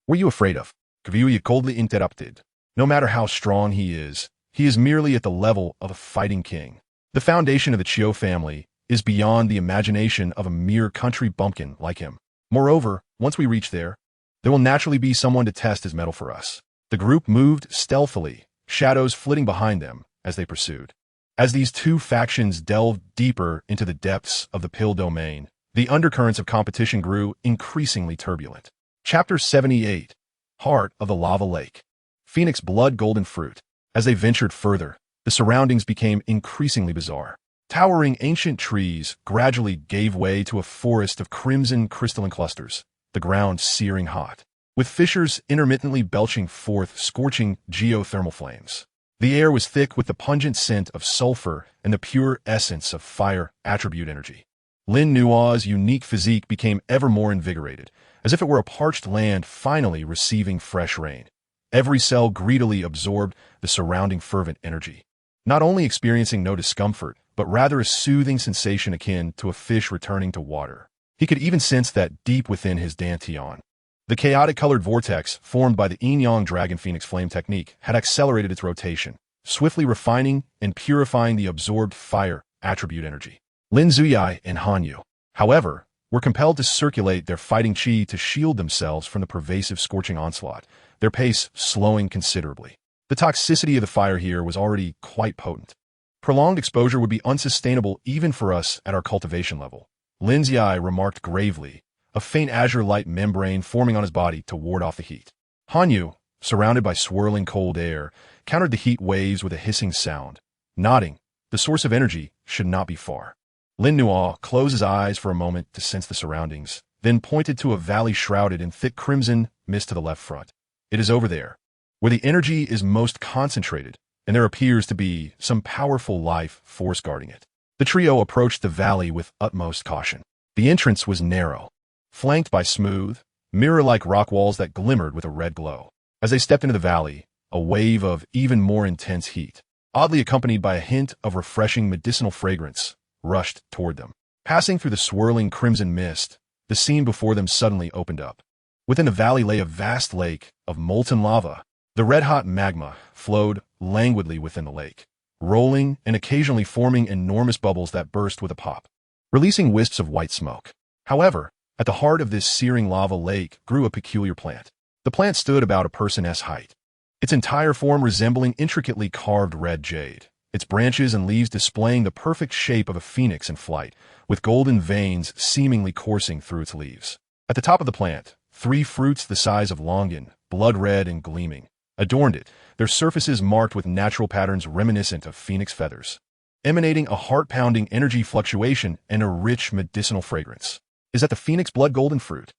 Were you afraid of? Kviu coldly interrupted. No matter how strong he is merely at the level of a fighting king. The foundation of the Qiu family is beyond the imagination of a mere country bumpkin like him. Moreover, once we reach there will naturally be someone to test his mettle for us. The group moved stealthily, shadows flitting behind them as they pursued. As these two factions delved deeper into the depths of the Pill domain, the undercurrents of competition grew increasingly turbulent. Chapter 78, Heart of the Lava Lake. Phoenix Blood Golden Fruit. As they ventured further, the surroundings became increasingly bizarre. Towering ancient trees gradually gave way to a forest of crimson crystalline clusters, the ground searing hot, with fissures intermittently belching forth scorching geothermal flames. The air was thick with the pungent scent of sulfur and the pure essence of fire attribute energy. Lin Nuo's unique physique became ever more invigorated, as if it were a parched land finally receiving fresh rain. Every cell greedily absorbed the surrounding fervent energy, not only experiencing no discomfort, but rather a soothing sensation akin to a fish returning to water. He could even sense that deep within his dantian. The chaotic-colored vortex formed by the Yin-Yang Dragon Phoenix Flame technique had accelerated its rotation, swiftly refining and purifying the absorbed fire attribute energy. Lin Ziyi and Han Yu, however, were compelled to circulate their fighting qi to shield themselves from the pervasive scorching onslaught, their pace slowing considerably. The toxicity of the fire here was already quite potent. Prolonged exposure would be unsustainable even for us at our cultivation level. Lin Ziyi remarked gravely, a faint azure light membrane forming on his body to ward off the heat. Han Yu, surrounded by swirling cold air, countered the heat waves with a hissing sound. Nodding, the source of energy should not be far. Lin Nuo closed his eyes for a moment to sense the surroundings, then pointed to a valley shrouded in thick crimson mist to the left front. It is over there, where the energy is most concentrated, and there appears to be some powerful life force guarding it. The trio approached the valley with utmost caution. The entrance was narrow, flanked by smooth, mirror-like rock walls that glimmered with a red glow. As they stepped into the valley, a wave of even more intense heat, oddly accompanied by a hint of refreshing medicinal fragrance, rushed toward them. Passing through the swirling crimson mist, the scene before them suddenly opened up. Within the valley lay a vast lake of molten lava. The red-hot magma flowed languidly within the lake, rolling and occasionally forming enormous bubbles that burst with a pop, releasing wisps of white smoke. However, at the heart of this searing lava lake grew a peculiar plant. The plant stood about a person's height, its entire form resembling intricately carved red jade, its branches and leaves displaying the perfect shape of a phoenix in flight, with golden veins seemingly coursing through its leaves. At the top of the plant, 3 fruits the size of longan, blood red and gleaming, adorned it, their surfaces marked with natural patterns reminiscent of phoenix feathers, emanating a heart-pounding energy fluctuation and a rich medicinal fragrance. Is that the phoenix blood golden fruit?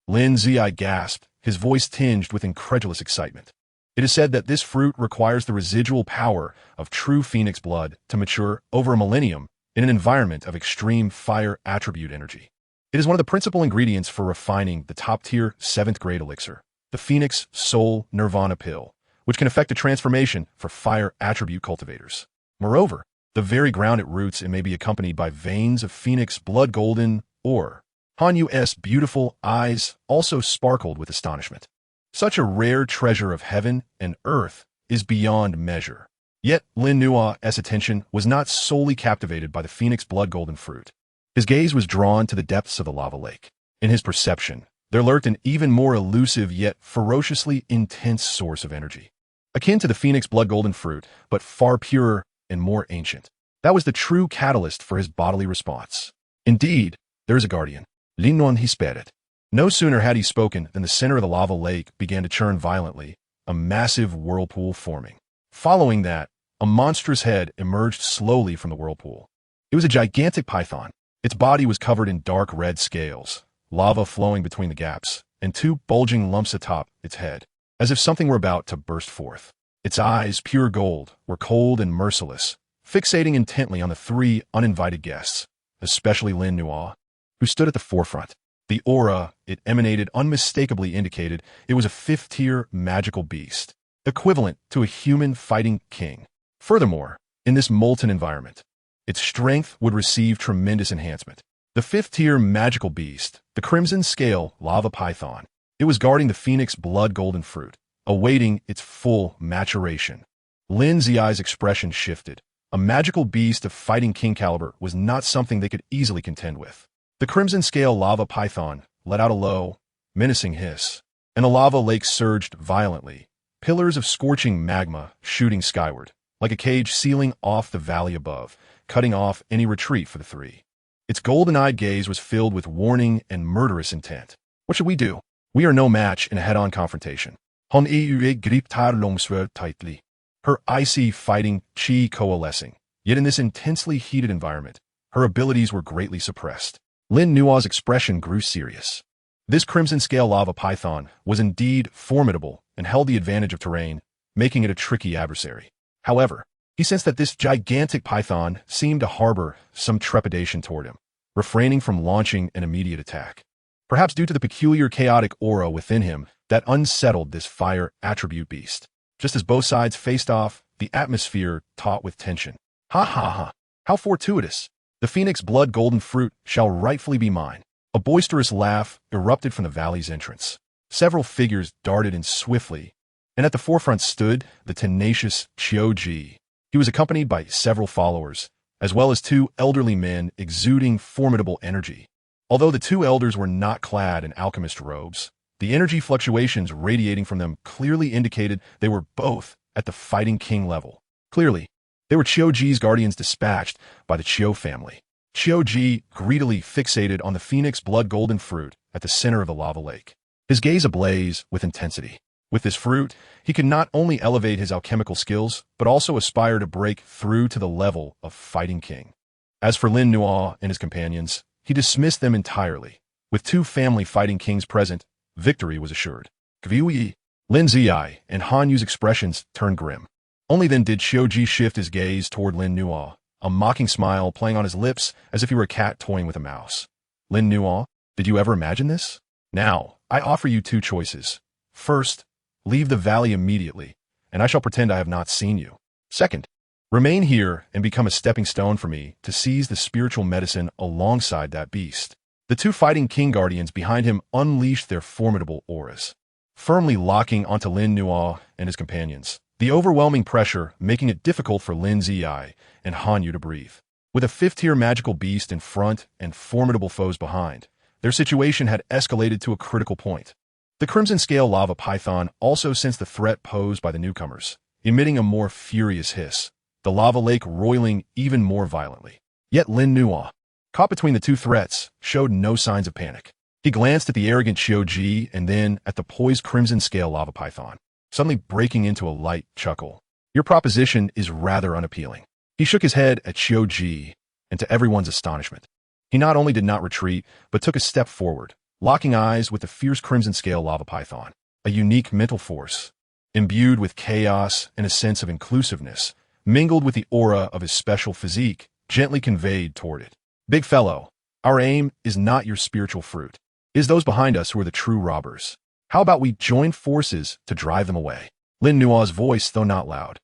Lin Ziyi gasped, his voice tinged with incredulous excitement. It is said that this fruit requires the residual power of true phoenix blood to mature over a millennium in an environment of extreme fire attribute energy. It is one of the principal ingredients for refining the top-tier 7th-grade elixir, the Phoenix Soul Nirvana Pill, which can effect a transformation for fire attribute cultivators. Moreover, the very ground it roots it may be accompanied by veins of phoenix blood golden ore. Han Yu's beautiful eyes also sparkled with astonishment. Such a rare treasure of heaven and earth is beyond measure. Yet Lin Nua's attention was not solely captivated by the phoenix blood golden fruit. His gaze was drawn to the depths of the lava lake. In his perception, there lurked an even more elusive yet ferociously intense source of energy, akin to the phoenix blood golden fruit, but far purer and more ancient. That was the true catalyst for his bodily response. Indeed, there is a guardian. Lin Nuan he sped. No sooner had he spoken than the center of the lava lake began to churn violently, a massive whirlpool forming. Following that, a monstrous head emerged slowly from the whirlpool. It was a gigantic python. Its body was covered in dark red scales, lava flowing between the gaps, and 2 bulging lumps atop its head, as if something were about to burst forth. Its eyes, pure gold, were cold and merciless, fixating intently on the 3 uninvited guests, especially Lin Nua, who stood at the forefront. The aura it emanated unmistakably indicated it was a 5th-tier magical beast, equivalent to a human fighting king. Furthermore, in this molten environment, its strength would receive tremendous enhancement. The 5th-tier magical beast, the Crimson Scale Lava Python, it was guarding the Phoenix Blood Golden Fruit, awaiting its full maturation. Lin Ziyi's expression shifted. A magical beast of fighting king caliber was not something they could easily contend with. The Crimson Scale Lava Python let out a low, menacing hiss, and the lava lake surged violently, pillars of scorching magma shooting skyward, like a cage sealing off the valley above, cutting off any retreat for the 3. Its golden-eyed gaze was filled with warning and murderous intent. What should we do? We are no match in a head-on confrontation. Han Yue gripped her longsword tightly, her icy fighting chi coalescing. Yet in this intensely heated environment, her abilities were greatly suppressed. Lin Nua's expression grew serious. This Crimson Scale Lava Python was indeed formidable and held the advantage of terrain, making it a tricky adversary. However, he sensed that this gigantic python seemed to harbor some trepidation toward him, refraining from launching an immediate attack. Perhaps due to the peculiar chaotic aura within him that unsettled this fire attribute beast. Just as both sides faced off, the atmosphere taut with tension. Ha ha ha! How fortuitous! The Phoenix Blood Golden Fruit shall rightfully be mine. A boisterous laugh erupted from the valley's entrance. Several figures darted in swiftly, and at the forefront stood the tenacious Qiu Ji. He was accompanied by several followers, as well as 2 elderly men exuding formidable energy. Although the 2 elders were not clad in alchemist robes, the energy fluctuations radiating from them clearly indicated they were both at the fighting king level. Clearly, they were Qiu Ji's guardians dispatched by the Qiu family. Qiu Ji greedily fixated on the Phoenix Blood Golden Fruit at the center of the lava lake, his gaze ablaze with intensity. With this fruit, he could not only elevate his alchemical skills, but also aspire to break through to the level of fighting king. As for Lin Nua and his companions, he dismissed them entirely. With 2 family fighting kings present, victory was assured. Gviu, Lin Ziyi, and Han Yu's expressions turned grim. Only then did Qiu Ji shift his gaze toward Lin Nua, a mocking smile playing on his lips as if he were a cat toying with a mouse. Lin Nua, did you ever imagine this? Now, I offer you 2 choices. First, leave the valley immediately, and I shall pretend I have not seen you. Second, remain here and become a stepping stone for me to seize the spiritual medicine alongside that beast. The two fighting king guardians behind him unleashed their formidable auras, firmly locking onto Lin Nuo and his companions, the overwhelming pressure making it difficult for Lin Ziyi and Han Yu to breathe. With a fifth-tier magical beast in front and formidable foes behind, their situation had escalated to a critical point. The Crimson Scale lava python also sensed the threat posed by the newcomers, emitting a more furious hiss, the lava lake roiling even more violently. Yet Lin Nuo, caught between the two threats, showed no signs of panic. He glanced at the arrogant Qiu Ji and then at the poised Crimson Scale lava python, suddenly breaking into a light chuckle. Your proposition is rather unappealing. He shook his head at Qiu Ji, and to everyone's astonishment, he not only did not retreat, but took a step forward, locking eyes with the fierce Crimson Scale lava python, a unique mental force, imbued with chaos and a sense of inclusiveness, mingled with the aura of his special physique, gently conveyed toward it. Big fellow, our aim is not your spiritual fruit. It is those behind us who are the true robbers. How about we join forces to drive them away? Lin Nuo's voice, though not loud,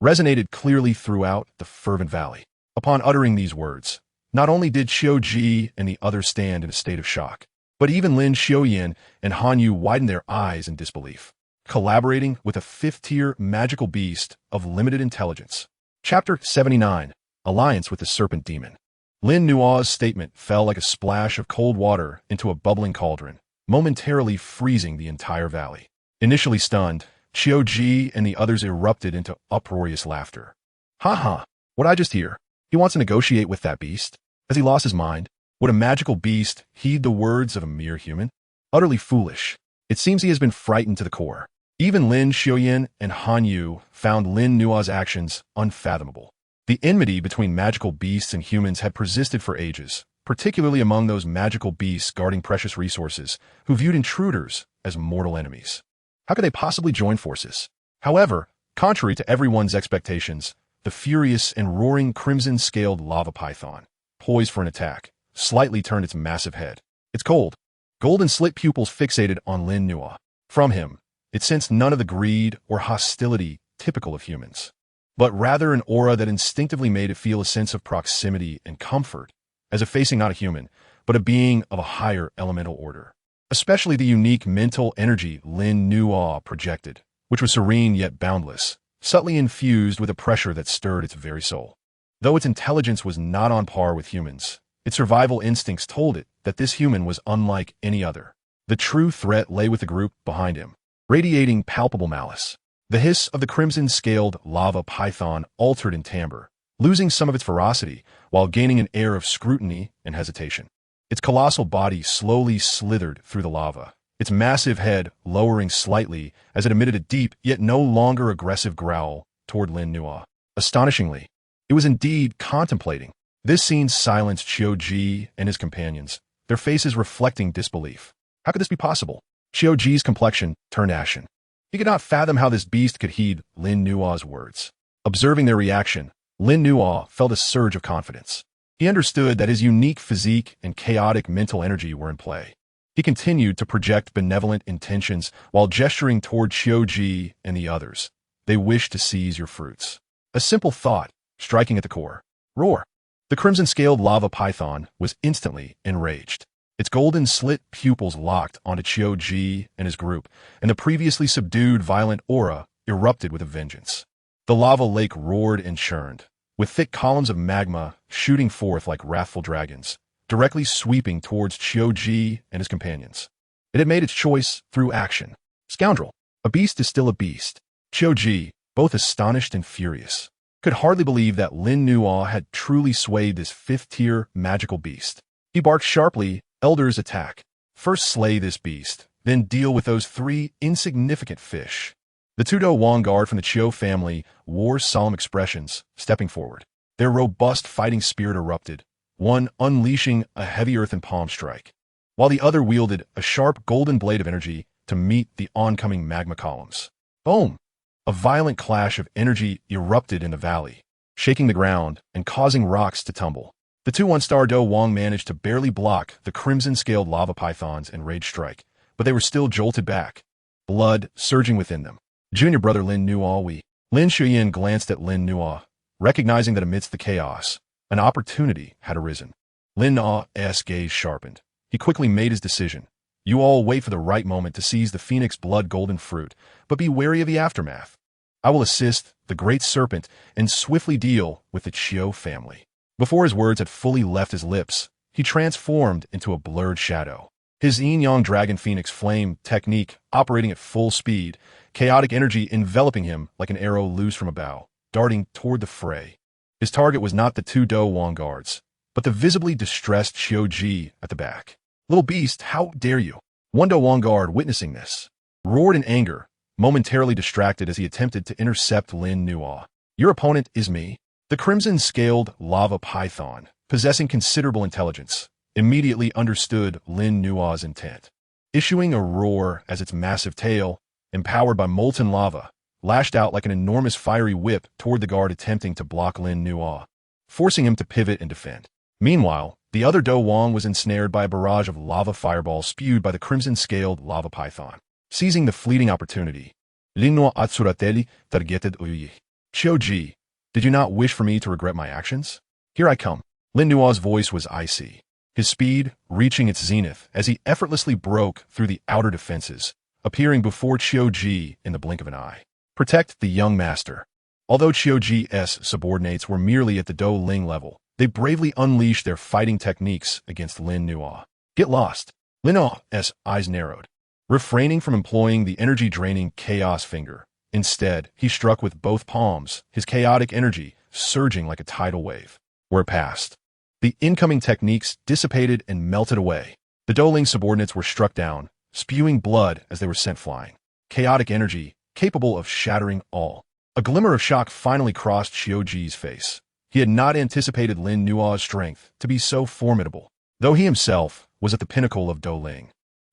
resonated clearly throughout the fervent valley. Upon uttering these words, not only did Qiu Ji and the others stand in a state of shock, but even Lin Xiuyan and Han Yu widened their eyes in disbelief, collaborating with a fifth-tier magical beast of limited intelligence. Chapter 79, Alliance with the Serpent Demon. Lin Nuo's statement fell like a splash of cold water into a bubbling cauldron, momentarily freezing the entire valley. Initially stunned, Qiu Ji and the others erupted into uproarious laughter. Ha! What'd I just hear? He wants to negotiate with that beast? Has he lost his mind? Would a magical beast heed the words of a mere human? Utterly foolish. It seems he has been frightened to the core. Even Lin Xiuyan and Han Yu found Lin Nuo's actions unfathomable. The enmity between magical beasts and humans had persisted for ages, particularly among those magical beasts guarding precious resources, who viewed intruders as mortal enemies. How could they possibly join forces? However, contrary to everyone's expectations, the furious and roaring crimson-scaled lava python, poised for an attack, slightly turned its massive head. Its cold, golden slit pupils fixated on Lin Nuo. From him, it sensed none of the greed or hostility typical of humans, but rather an aura that instinctively made it feel a sense of proximity and comfort, as if facing not a human, but a being of a higher elemental order. Especially the unique mental energy Lin Nuo projected, which was serene yet boundless, subtly infused with a pressure that stirred its very soul. Though its intelligence was not on par with humans, its survival instincts told it that this human was unlike any other. The true threat lay with the group behind him, radiating palpable malice. The hiss of the crimson-scaled lava python altered in timbre, losing some of its ferocity while gaining an air of scrutiny and hesitation. Its colossal body slowly slithered through the lava, its massive head lowering slightly as it emitted a deep yet no longer aggressive growl toward Lin Nuo. Astonishingly, it was indeed contemplating. This scene silenced Qiu Ji and his companions, their faces reflecting disbelief. How could this be possible? Qiu Ji's complexion turned ashen. He could not fathom how this beast could heed Lin Nuo's words. Observing their reaction, Lin Nuo felt a surge of confidence. He understood that his unique physique and chaotic mental energy were in play. He continued to project benevolent intentions while gesturing toward Qiu Ji and the others. They wish to seize your fruits. A simple thought, striking at the core. Roar! The crimson-scaled lava python was instantly enraged. Its golden slit pupils locked onto Qiu Ji and his group, and the previously subdued violent aura erupted with a vengeance. The lava lake roared and churned, with thick columns of magma shooting forth like wrathful dragons, directly sweeping towards Qiu Ji and his companions. It had made its choice through action. Scoundrel! A beast is still a beast. Qiu Ji, both astonished and furious, could hardly believe that Lin Nuo had truly swayed this fifth-tier magical beast. He barked sharply, "Elders, attack. First slay this beast, then deal with those three insignificant fish." The two Dou Wang guard from the Qiu family wore solemn expressions, stepping forward. Their robust fighting spirit erupted, one unleashing a heavy earthen palm strike, while the other wielded a sharp golden blade of energy to meet the oncoming magma columns. Boom! A violent clash of energy erupted in the valley, shaking the ground and causing rocks to tumble. The two one-star Dou Wang managed to barely block the crimson-scaled lava python's enraged strike, but they were still jolted back, blood surging within them. Junior brother Lin Nuo. Lin Xiuyan glanced at Lin Nuo, recognizing that amidst the chaos, an opportunity had arisen. Lin Nuo's gaze sharpened. He He quickly made his decision. You all wait for the right moment to seize the phoenix blood golden fruit, but be wary of the aftermath. I will assist the great serpent and swiftly deal with the Qiu family. Before his words had fully left his lips, he transformed into a blurred shadow. His yin-yang dragon phoenix flame technique operating at full speed, chaotic energy enveloping him like an arrow loose from a bow, darting toward the fray. His target was not the two Dou guards, but the visibly distressed Qiu Ji at the back. Little beast, how dare you? One Dou guard, witnessing this, roared in anger, momentarily distracted as he attempted to intercept Lin Nuo. Your opponent is me. The crimson-scaled lava python, possessing considerable intelligence, immediately understood Lin Nuo's intent. Issuing a roar as its massive tail, empowered by molten lava, lashed out like an enormous fiery whip toward the guard attempting to block Lin Nuo, forcing him to pivot and defend. Meanwhile, the other Dou Wang was ensnared by a barrage of lava fireballs spewed by the crimson-scaled lava python. Seizing the fleeting opportunity, Lin Nuo Atsurateli targeted Uyi. Qiu Ji, did you not wish for me to regret my actions? Here I come. Lin Nuo's voice was icy, his speed reaching its zenith as he effortlessly broke through the outer defenses, appearing before Qiu Ji in the blink of an eye. Protect the young master. Although Qiu Ji's subordinates were merely at the Dou Ling level, they bravely unleashed their fighting techniques against Lin Nuo. Get lost. Lin Nuo's eyes narrowed, refraining from employing the energy-draining chaos finger. Instead, he struck with both palms, his chaotic energy surging like a tidal wave. Where it passed, the incoming techniques dissipated and melted away. The Dou Ling subordinates were struck down, spewing blood as they were sent flying. Chaotic energy, capable of shattering all. A glimmer of shock finally crossed Qiu Ji's face. He had not anticipated Lin Nuo's strength to be so formidable, though he himself was at the pinnacle of Dou Ling.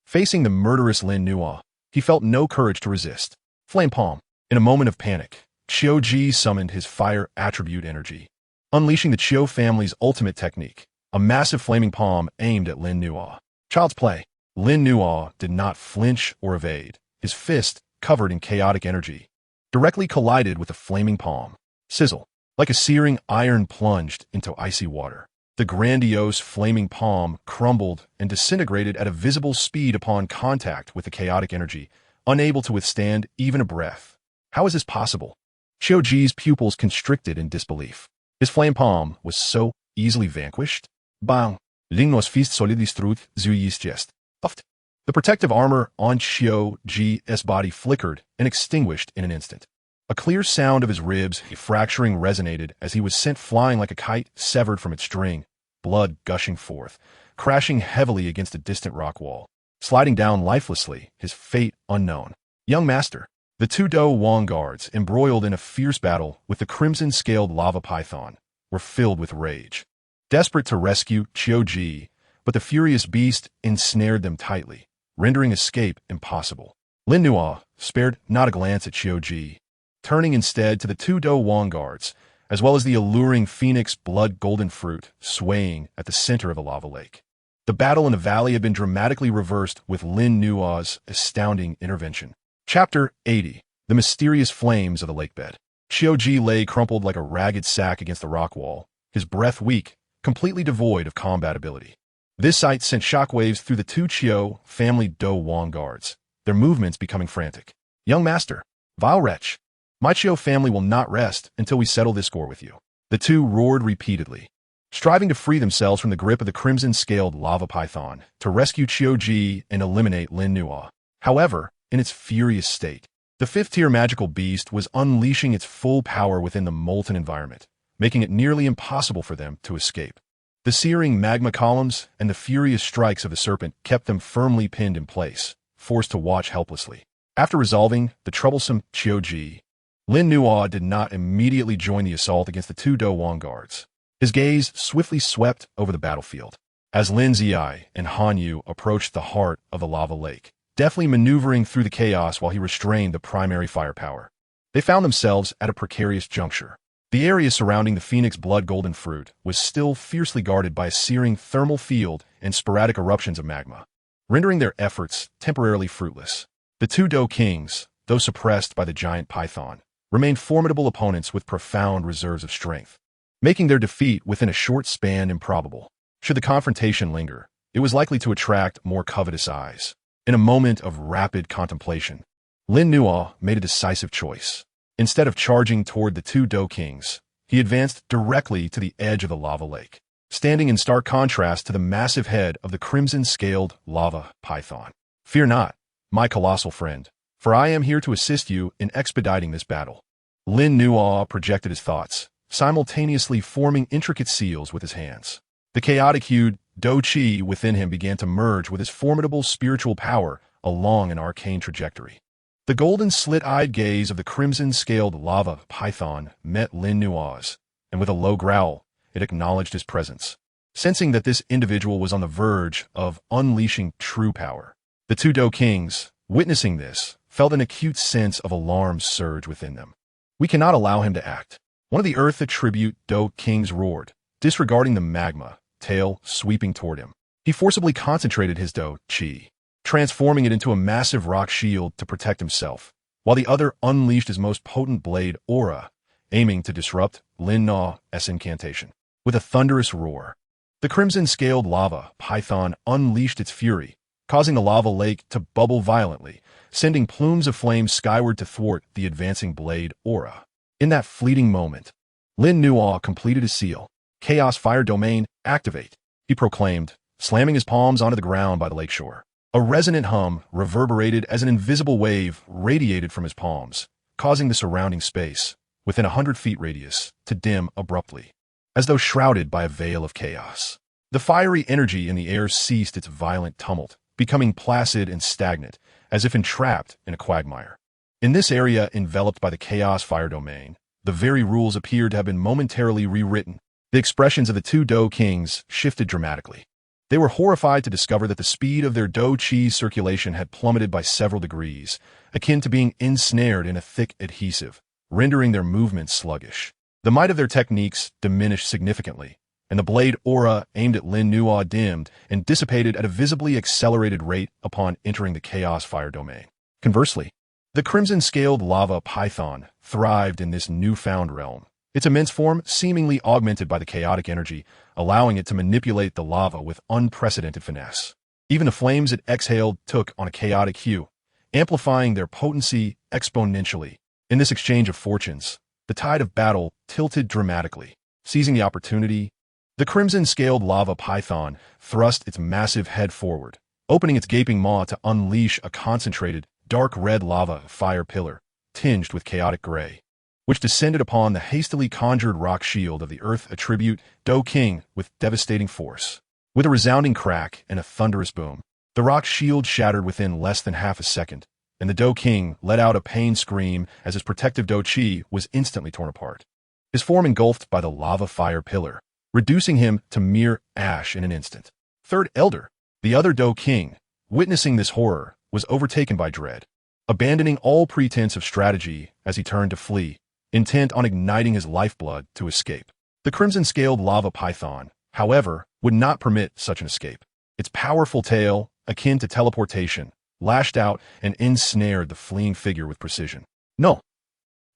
Facing the murderous Lin Nuo, he felt no courage to resist. Flame Palm. In a moment of panic, Qiu Ji summoned his fire attribute energy, unleashing the Qiu family's ultimate technique, a massive flaming palm aimed at Lin Nuo. Child's play. Lin Nuo did not flinch or evade. His fist, covered in chaotic energy, directly collided with the flaming palm. Sizzle. Like a searing iron plunged into icy water. The grandiose flaming palm crumbled and disintegrated at a visible speed upon contact with the chaotic energy, unable to withstand even a breath. How is this possible? Qiu Ji's pupils constricted in disbelief. His flame palm was so easily vanquished. Bang! Ling Nuo's fist solidly struck Zhuyi's chest. Puffed. The protective armor on Qiu Ji's body flickered and extinguished in an instant. A clear sound of his ribs fracturing resonated as he was sent flying like a kite severed from its string, blood gushing forth, crashing heavily against a distant rock wall, sliding down lifelessly, his fate unknown. Young master. The two Dou Wang guards, embroiled in a fierce battle with the crimson-scaled lava python, were filled with rage. Desperate to rescue Qiu Ji, but the furious beast ensnared them tightly, rendering escape impossible. Lin Nuo spared not a glance at Qiu Ji, turning instead to the two Dou Wang guards, as well as the alluring phoenix blood golden fruit swaying at the center of the lava lake. The battle in the valley had been dramatically reversed with Lin Nuo's astounding intervention. Chapter 80. The Mysterious Flames of the Lakebed. Qiu Ji lay crumpled like a ragged sack against the rock wall, his breath weak, completely devoid of combat ability. This sight sent shockwaves through the two Qiu family Dou Wang guards, their movements becoming frantic. Young master, vile wretch, my Qiu family will not rest until we settle this score with you. The two roared repeatedly, striving to free themselves from the grip of the crimson-scaled lava python to rescue Qiu Ji and eliminate Lin Nuo. However, in its furious state, the fifth-tier magical beast was unleashing its full power within the molten environment, making it nearly impossible for them to escape. The searing magma columns and the furious strikes of the serpent kept them firmly pinned in place, forced to watch helplessly. After resolving the troublesome Qiu Ji, Lin Nuo did not immediately join the assault against the two Dou Wang guards. His gaze swiftly swept over the battlefield. As Lin Ziyi and Han Yu approached the heart of the lava lake, deftly maneuvering through the chaos while he restrained the primary firepower, they found themselves at a precarious juncture. The area surrounding the Phoenix Blood Golden Fruit was still fiercely guarded by a searing thermal field and sporadic eruptions of magma, rendering their efforts temporarily fruitless. The two Dou Kings, though suppressed by the giant python, remained formidable opponents with profound reserves of strength, making their defeat within a short span improbable. Should the confrontation linger, it was likely to attract more covetous eyes. In a moment of rapid contemplation, Lin Nuo made a decisive choice. Instead of charging toward the two Dou Kings, he advanced directly to the edge of the lava lake, standing in stark contrast to the massive head of the crimson-scaled lava python. "Fear not, my colossal friend, for I am here to assist you in expediting this battle." Lin Nuo projected his thoughts, simultaneously forming intricate seals with his hands. The chaotic-hued Dou Qi within him began to merge with his formidable spiritual power along an arcane trajectory. The golden slit-eyed gaze of the crimson-scaled lava python met Lin Nuo's, and with a low growl, it acknowledged his presence. Sensing that this individual was on the verge of unleashing true power, the two Dou Kings, witnessing this, felt an acute sense of alarm surge within them. "We cannot allow him to act," one of the Earth Attribute Dou Kings roared, disregarding the magma, tail sweeping toward him. He forcibly concentrated his Dou Qi, transforming it into a massive rock shield to protect himself, while the other unleashed his most potent blade aura, aiming to disrupt Lin Nuo's incantation. With a thunderous roar, the crimson-scaled lava python unleashed its fury, causing the lava lake to bubble violently, sending plumes of flame skyward to thwart the advancing blade aura. In that fleeting moment, Lin Nuo completed his seal. "Chaos Fire Domain, activate," he proclaimed, slamming his palms onto the ground by the lakeshore. A resonant hum reverberated as an invisible wave radiated from his palms, causing the surrounding space, within 100 feet radius, to dim abruptly, as though shrouded by a veil of chaos. The fiery energy in the air ceased its violent tumult, becoming placid and stagnant, as if entrapped in a quagmire. In this area enveloped by the Chaos Fire Domain, the very rules appeared to have been momentarily rewritten. The expressions of the two Dou Kings shifted dramatically. They were horrified to discover that the speed of their Dou Qi circulation had plummeted by several degrees, akin to being ensnared in a thick adhesive, rendering their movements sluggish. The might of their techniques diminished significantly, and the blade aura aimed at Lin Nuo dimmed and dissipated at a visibly accelerated rate upon entering the Chaos Fire Domain. Conversely, the crimson-scaled lava python thrived in this newfound realm, its immense form seemingly augmented by the chaotic energy, allowing it to manipulate the lava with unprecedented finesse. Even the flames it exhaled took on a chaotic hue, amplifying their potency exponentially. In this exchange of fortunes, the tide of battle tilted dramatically. Seizing the opportunity, the crimson-scaled lava python thrust its massive head forward, opening its gaping maw to unleash a concentrated, dark red lava fire pillar, tinged with chaotic gray, which descended upon the hastily conjured rock shield of the Earth Attribute Dou King with devastating force. With a resounding crack and a thunderous boom, the rock shield shattered within less than half a second, and the Dou King let out a pain scream as his protective Dou Qi was instantly torn apart, his form engulfed by the lava fire pillar, reducing him to mere ash in an instant. Third Elder, the other Dou King, witnessing this horror, was overtaken by dread, abandoning all pretense of strategy as he turned to flee, intent on igniting his lifeblood to escape. The crimson-scaled lava python, however, would not permit such an escape. Its powerful tail, akin to teleportation, lashed out and ensnared the fleeing figure with precision. "No!"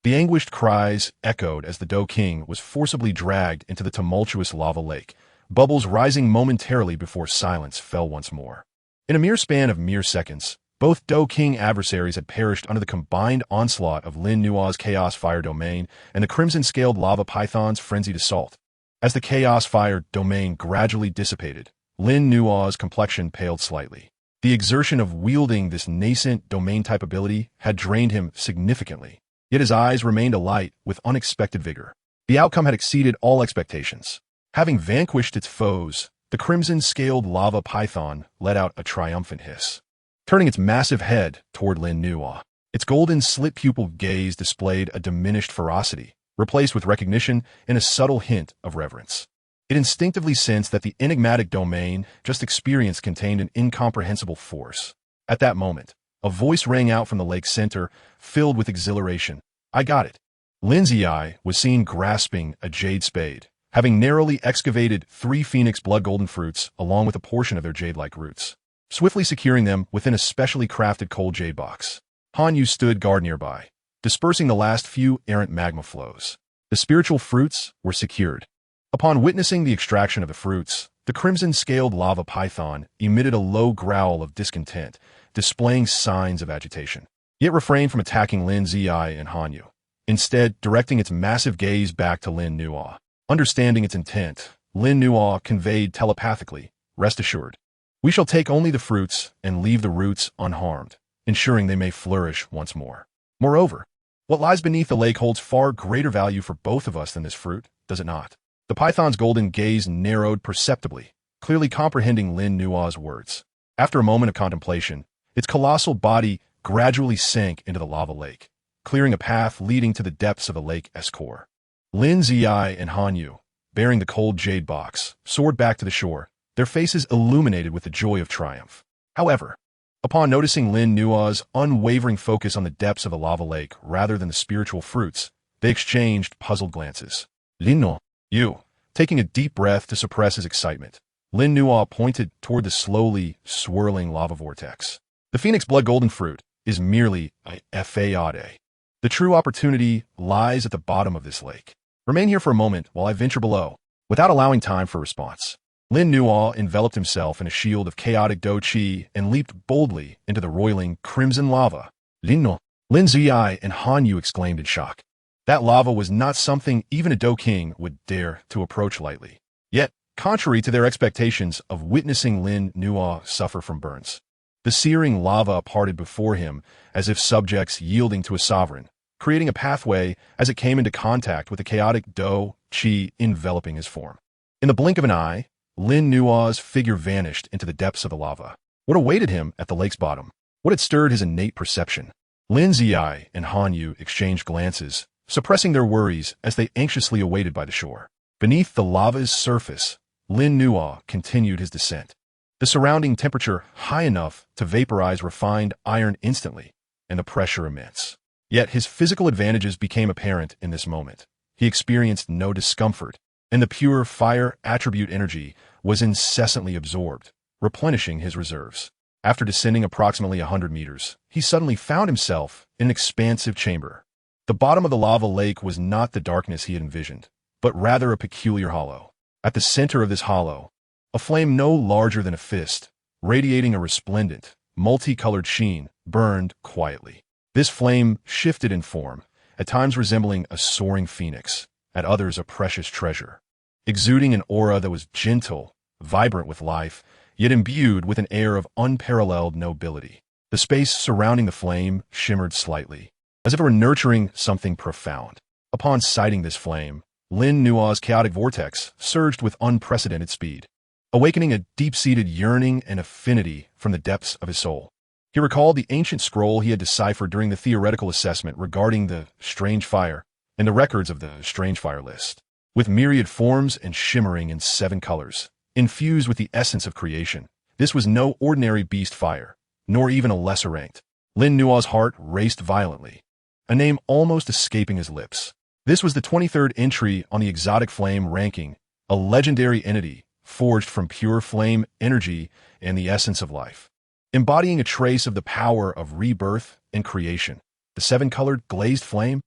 The anguished cries echoed as the Dou King was forcibly dragged into the tumultuous lava lake, bubbles rising momentarily before silence fell once more. In a mere span of mere seconds, both Dou King adversaries had perished under the combined onslaught of Lin Nuo's Chaos Fire Domain and the crimson-scaled lava python's frenzied assault. As the Chaos Fire Domain gradually dissipated, Lin Nuo's complexion paled slightly. The exertion of wielding this nascent domain-type ability had drained him significantly, yet his eyes remained alight with unexpected vigor. The outcome had exceeded all expectations. Having vanquished its foes, the crimson-scaled lava python let out a triumphant hiss, turning its massive head toward Lin Nuo. Its golden slit-pupil gaze displayed a diminished ferocity, replaced with recognition and a subtle hint of reverence. It instinctively sensed that the enigmatic domain just experienced contained an incomprehensible force. At that moment, a voice rang out from the lake's center, filled with exhilaration. "I got it." Lin's eye was seen grasping a jade spade, having narrowly excavated 3 phoenix blood golden fruits along with a portion of their jade-like roots, swiftly securing them within a specially crafted cold jade box. Han Yu stood guard nearby, dispersing the last few errant magma flows. The spiritual fruits were secured. Upon witnessing the extraction of the fruits, The crimson-scaled lava python emitted a low growl of discontent, displaying signs of agitation. Yet refrained from attacking Lin Ziyi and Han Yu, instead directing its massive gaze back to Lin Nuo. Understanding its intent, Lin Nuo conveyed telepathically, "Rest assured. We shall take only the fruits and leave the roots unharmed, ensuring they may flourish once more. Moreover, what lies beneath the lake holds far greater value for both of us than this fruit, does it not?" The python's golden gaze narrowed perceptibly, clearly comprehending Lin Nuo's words. After a moment of contemplation, its colossal body gradually sank into the lava lake, clearing a path leading to the depths of the lake's core. Lin Ziyi and Han Yu, bearing the cold jade box, soared back to the shore, their faces illuminated with the joy of triumph. However, upon noticing Lin Nuo's unwavering focus on the depths of the lava lake rather than the spiritual fruits, they exchanged puzzled glances. Lin Nuo, you, taking a deep breath to suppress his excitement, Lin Nuo pointed toward the slowly swirling lava vortex. The phoenix blood golden fruit is merely a fade. The true opportunity lies at the bottom of this lake. Remain here for a moment while I venture below. Without allowing time for response, Lin Nuo enveloped himself in a shield of chaotic Dou Qi and leaped boldly into the roiling crimson lava. Lin Ziyi and Han Yu exclaimed in shock. That lava was not something even a Dou King would dare to approach lightly. Yet, contrary to their expectations of witnessing Lin Nuo suffer from burns, the searing lava parted before him as if subjects yielding to a sovereign, creating a pathway as it came into contact with the chaotic Dou Qi enveloping his form. In the blink of an eye, Lin Nuo's figure vanished into the depths of the lava. What awaited him at the lake's bottom? What had stirred his innate perception? Lin Ziyi and Han Yu exchanged glances, suppressing their worries as they anxiously awaited by the shore. Beneath the lava's surface, Lin Nuo continued his descent. The surrounding temperature high enough to vaporize refined iron instantly, and the pressure immense. Yet his physical advantages became apparent in this moment. He experienced no discomfort, and the pure fire attribute energy was incessantly absorbed, replenishing his reserves. After descending approximately 100 meters, he suddenly found himself in an expansive chamber. The bottom of the lava lake was not the darkness he had envisioned, but rather a peculiar hollow. At the center of this hollow, a flame no larger than a fist, radiating a resplendent, multicolored sheen, burned quietly. This flame shifted in form, at times resembling a soaring phoenix, at others a precious treasure, exuding an aura that was gentle, vibrant with life, yet imbued with an air of unparalleled nobility. The space surrounding the flame shimmered slightly, as if it were nurturing something profound. Upon sighting this flame, Lin Nuo's chaotic vortex surged with unprecedented speed, awakening a deep-seated yearning and affinity from the depths of his soul. He recalled the ancient scroll he had deciphered during the theoretical assessment regarding the strange fire and the records of the strange fire list. With myriad forms and shimmering in 7 colors, infused with the essence of creation, this was no ordinary beast fire, nor even a lesser ranked. Lin Nuo's heart raced violently, a name almost escaping his lips. This was the 23rd entry on the exotic flame ranking, a legendary entity forged from pure flame energy and the essence of life, embodying a trace of the power of rebirth and creation. The 7-colored glazed flame?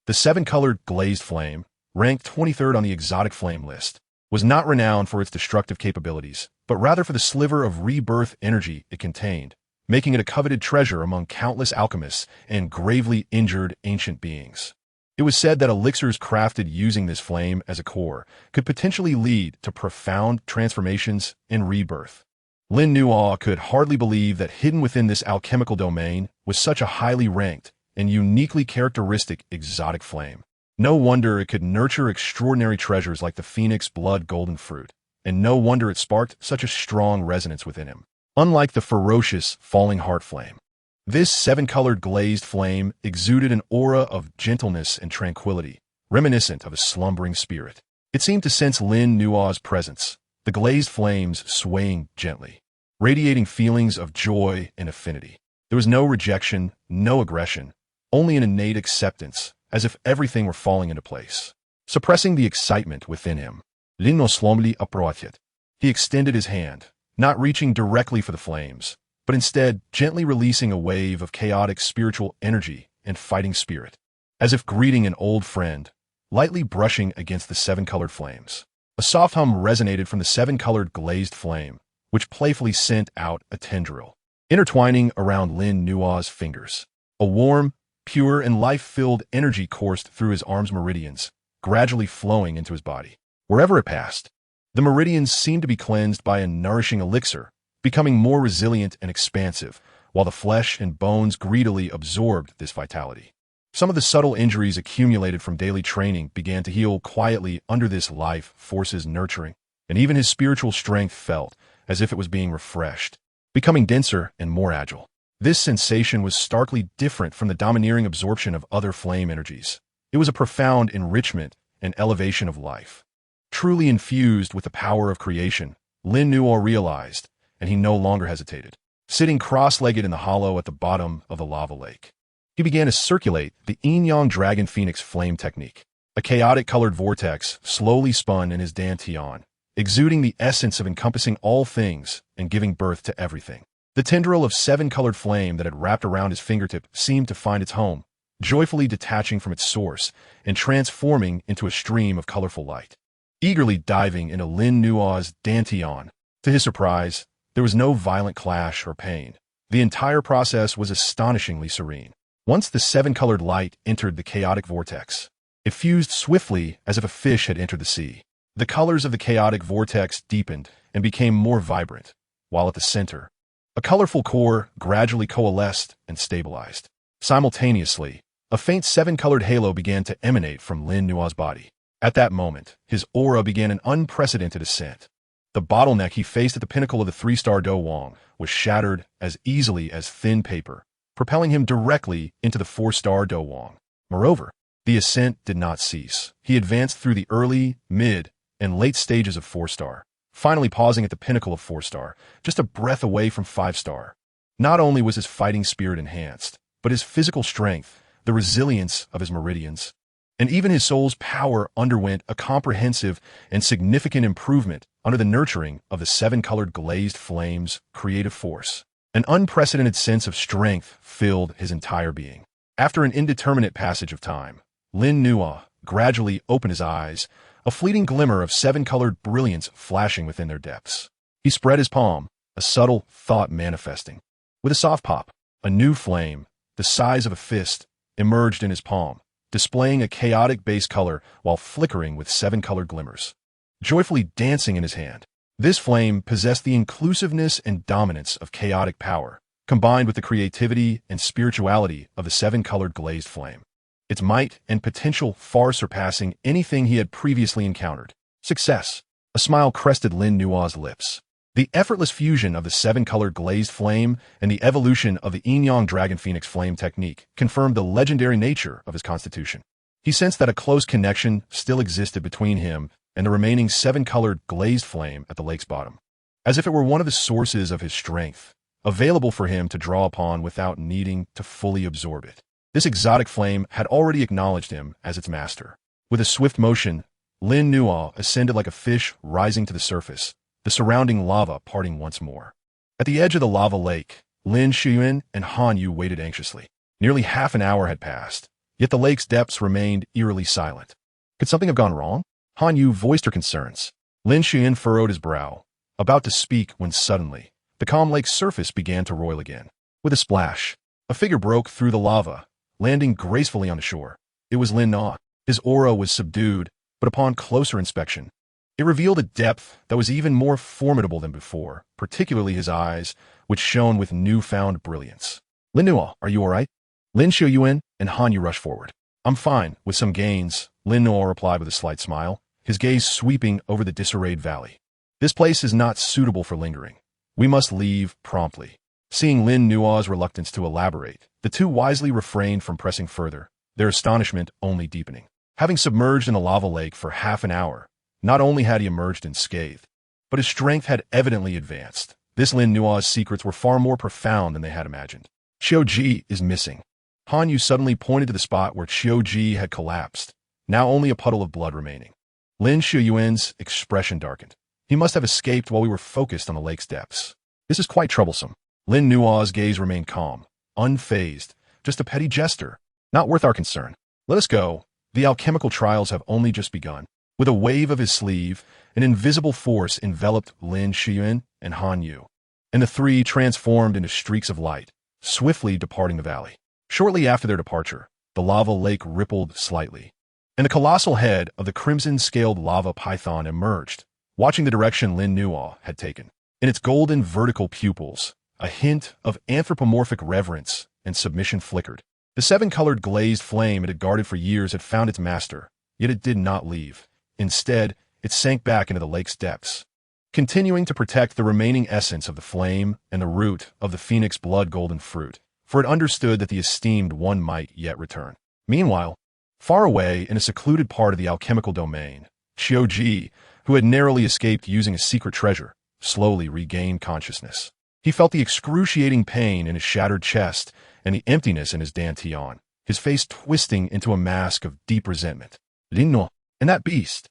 The 7-colored glazed flame, ranked 23rd on the exotic flame list, was not renowned for its destructive capabilities, but rather for the sliver of rebirth energy it contained, making it a coveted treasure among countless alchemists and gravely injured ancient beings. It was said that elixirs crafted using this flame as a core could potentially lead to profound transformations and rebirth. Lin Nuo could hardly believe that hidden within this alchemical domain was such a highly ranked and uniquely characteristic exotic flame. No wonder it could nurture extraordinary treasures like the phoenix blood golden fruit, and no wonder it sparked such a strong resonance within him. Unlike the ferocious falling heart flame, this 7-colored glazed flame exuded an aura of gentleness and tranquility, reminiscent of a slumbering spirit. It seemed to sense Lin Nuo's presence, the glazed flames swaying gently, radiating feelings of joy and affinity. There was no rejection, no aggression, only an innate acceptance, as if everything were falling into place. Suppressing the excitement within him, Lin Nuo slowly approached. He extended his hand, not reaching directly for the flames, but instead gently releasing a wave of chaotic spiritual energy and fighting spirit, as if greeting an old friend, lightly brushing against the 7-colored flames. A soft hum resonated from the seven-colored glazed flame, which playfully sent out a tendril, intertwining around Lin Nua's fingers. A warm, pure, and life-filled energy coursed through his arm's meridians, gradually flowing into his body. Wherever it passed, the meridians seemed to be cleansed by a nourishing elixir, becoming more resilient and expansive, while the flesh and bones greedily absorbed this vitality. Some of the subtle injuries accumulated from daily training began to heal quietly under this life force's nurturing, and even his spiritual strength felt as if it was being refreshed, becoming denser and more agile. This sensation was starkly different from the domineering absorption of other flame energies. It was a profound enrichment and elevation of life. Truly infused with the power of creation, Lin Nuo realized, and he no longer hesitated. Sitting cross-legged in the hollow at the bottom of the lava lake, he began to circulate the yin-yang dragon phoenix flame technique. A chaotic colored vortex slowly spun in his dantian, exuding the essence of encompassing all things and giving birth to everything. The tendril of seven-colored flame that had wrapped around his fingertip seemed to find its home, joyfully detaching from its source and transforming into a stream of colorful light. Eagerly diving into Lin Nua's dantian, to his surprise, there was no violent clash or pain. The entire process was astonishingly serene. Once the seven-colored light entered the chaotic vortex, it fused swiftly as if a fish had entered the sea. The colors of the chaotic vortex deepened and became more vibrant, while at the center, a colorful core gradually coalesced and stabilized. Simultaneously, a faint seven-colored halo began to emanate from Lin Nua's body. At that moment, his aura began an unprecedented ascent. The bottleneck he faced at the pinnacle of the three-star Do Wang was shattered as easily as thin paper, propelling him directly into the four-star Do Wang. Moreover, the ascent did not cease. He advanced through the early, mid, and late stages of four-star, finally pausing at the pinnacle of four-star, just a breath away from five-star. Not only was his fighting spirit enhanced, but his physical strength, the resilience of his meridians, and even his soul's power underwent a comprehensive and significant improvement under the nurturing of the seven-colored glazed flame's creative force. An unprecedented sense of strength filled his entire being. After an indeterminate passage of time, Lin Nua gradually opened his eyes, a fleeting glimmer of seven-colored brilliance flashing within their depths. He spread his palm, a subtle thought manifesting. With a soft pop, a new flame, the size of a fist, emerged in his palm, displaying a chaotic base color while flickering with seven-colored glimmers, joyfully dancing in his hand. This flame possessed the inclusiveness and dominance of chaotic power, combined with the creativity and spirituality of the seven-colored glazed flame. Its might and potential far surpassing anything he had previously encountered. Success! A smile crested Lin Nua's lips. The effortless fusion of the seven-colored glazed flame and the evolution of the yin-yang dragon phoenix flame technique confirmed the legendary nature of his constitution. He sensed that a close connection still existed between him and the remaining seven-colored glazed flame at the lake's bottom, as if it were one of the sources of his strength, available for him to draw upon without needing to fully absorb it. This exotic flame had already acknowledged him as its master. With a swift motion, Lin Nua ascended like a fish rising to the surface, the surrounding lava parting once more. At the edge of the lava lake, Lin Shuyuan and Han Yu waited anxiously. Nearly half an hour had passed, yet the lake's depths remained eerily silent. Could something have gone wrong? Han Yu voiced her concerns. Lin Shuyuan furrowed his brow, about to speak when suddenly, the calm lake's surface began to roil again. With a splash, a figure broke through the lava, landing gracefully on the shore. It was Lin Na. His aura was subdued, but upon closer inspection, it revealed a depth that was even more formidable than before, particularly his eyes, which shone with newfound brilliance. Lin Nua, are you all right? Lin Shuyuan and Han Yu rushed forward. I'm fine, with some gains, Lin Nua replied with a slight smile, his gaze sweeping over the disarrayed valley. This place is not suitable for lingering. We must leave promptly. Seeing Lin Nua's reluctance to elaborate, the two wisely refrained from pressing further, their astonishment only deepening. Having submerged in a lava lake for half an hour, not only had he emerged unscathed, but his strength had evidently advanced. This Lin Nua's secrets were far more profound than they had imagined. Qiu Ji is missing. Han Yu suddenly pointed to the spot where Qiu Ji had collapsed, now only a puddle of blood remaining. Lin Shuyuan's expression darkened. He must have escaped while we were focused on the lake's depths. This is quite troublesome. Lin Nua's gaze remained calm, unfazed, just a petty jester, not worth our concern. Let us go. The alchemical trials have only just begun. With a wave of his sleeve, an invisible force enveloped Lin Xiyuan and Han Yu, and the three transformed into streaks of light, swiftly departing the valley. Shortly after their departure, the lava lake rippled slightly, and the colossal head of the crimson-scaled lava python emerged, watching the direction Lin Nuo had taken. In its golden vertical pupils, a hint of anthropomorphic reverence and submission flickered. The seven-colored glazed flame it had guarded for years had found its master, yet it did not leave. Instead, it sank back into the lake's depths, continuing to protect the remaining essence of the flame and the root of the phoenix blood-golden fruit, for it understood that the esteemed one might yet return. Meanwhile, far away in a secluded part of the alchemical domain, Qiu, who had narrowly escaped using a secret treasure, slowly regained consciousness. He felt the excruciating pain in his shattered chest and the emptiness in his dantian, his face twisting into a mask of deep resentment. Lin and that beast,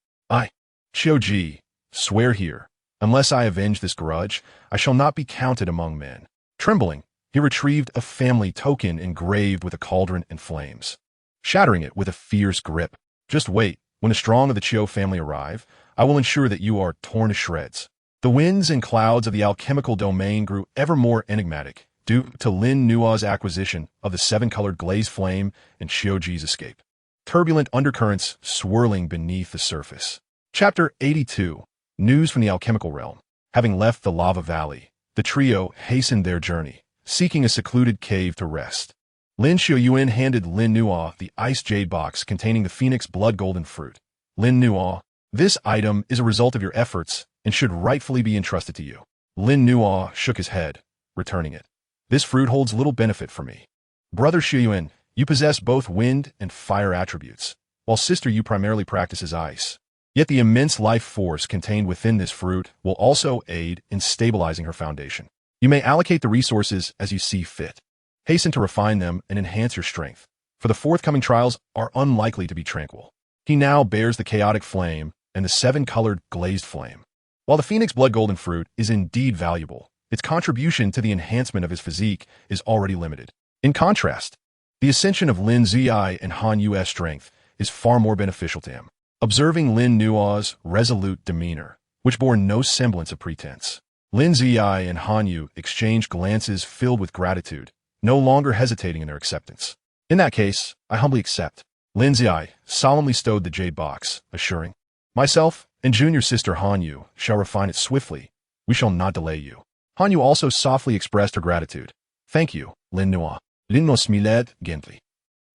Qiu, swear here, unless I avenge this grudge, I shall not be counted among men. Trembling, he retrieved a family token engraved with a cauldron and flames, shattering it with a fierce grip. Just wait, when the strong of the Qiu family arrive, I will ensure that you are torn to shreds. The winds and clouds of the alchemical domain grew ever more enigmatic, due to Lin Nuo's acquisition of the seven-colored glazed flame and Qiu's escape. Turbulent undercurrents swirling beneath the surface. Chapter 82. News from the alchemical realm. Having left the lava valley, the trio hastened their journey, seeking a secluded cave to rest. Lin Xiyuan handed Lin Nuo the ice jade box containing the phoenix blood-golden fruit. Lin Nuo, this item is a result of your efforts and should rightfully be entrusted to you. Lin Nuo shook his head, returning it. This fruit holds little benefit for me. Brother Xiyuan, you possess both wind and fire attributes, while sister Yu primarily practices ice. Yet the immense life force contained within this fruit will also aid in stabilizing her foundation. You may allocate the resources as you see fit. Hasten to refine them and enhance your strength, for the forthcoming trials are unlikely to be tranquil. He now bears the chaotic flame and the seven-colored glazed flame. While the phoenix blood-golden fruit is indeed valuable, its contribution to the enhancement of his physique is already limited. In contrast, the ascension of Lin Ziyi and Han Yu's strength is far more beneficial to him. Observing Lin Nuo's resolute demeanor, which bore no semblance of pretense, Lin Ziyi and Han Yu exchanged glances filled with gratitude, no longer hesitating in their acceptance. In that case, I humbly accept. Lin Ziyi solemnly stowed the jade box, assuring, myself and junior sister Han Yu shall refine it swiftly. We shall not delay you. Han Yu also softly expressed her gratitude. Thank you, Lin Nuo. Lin Nuo smiled gently.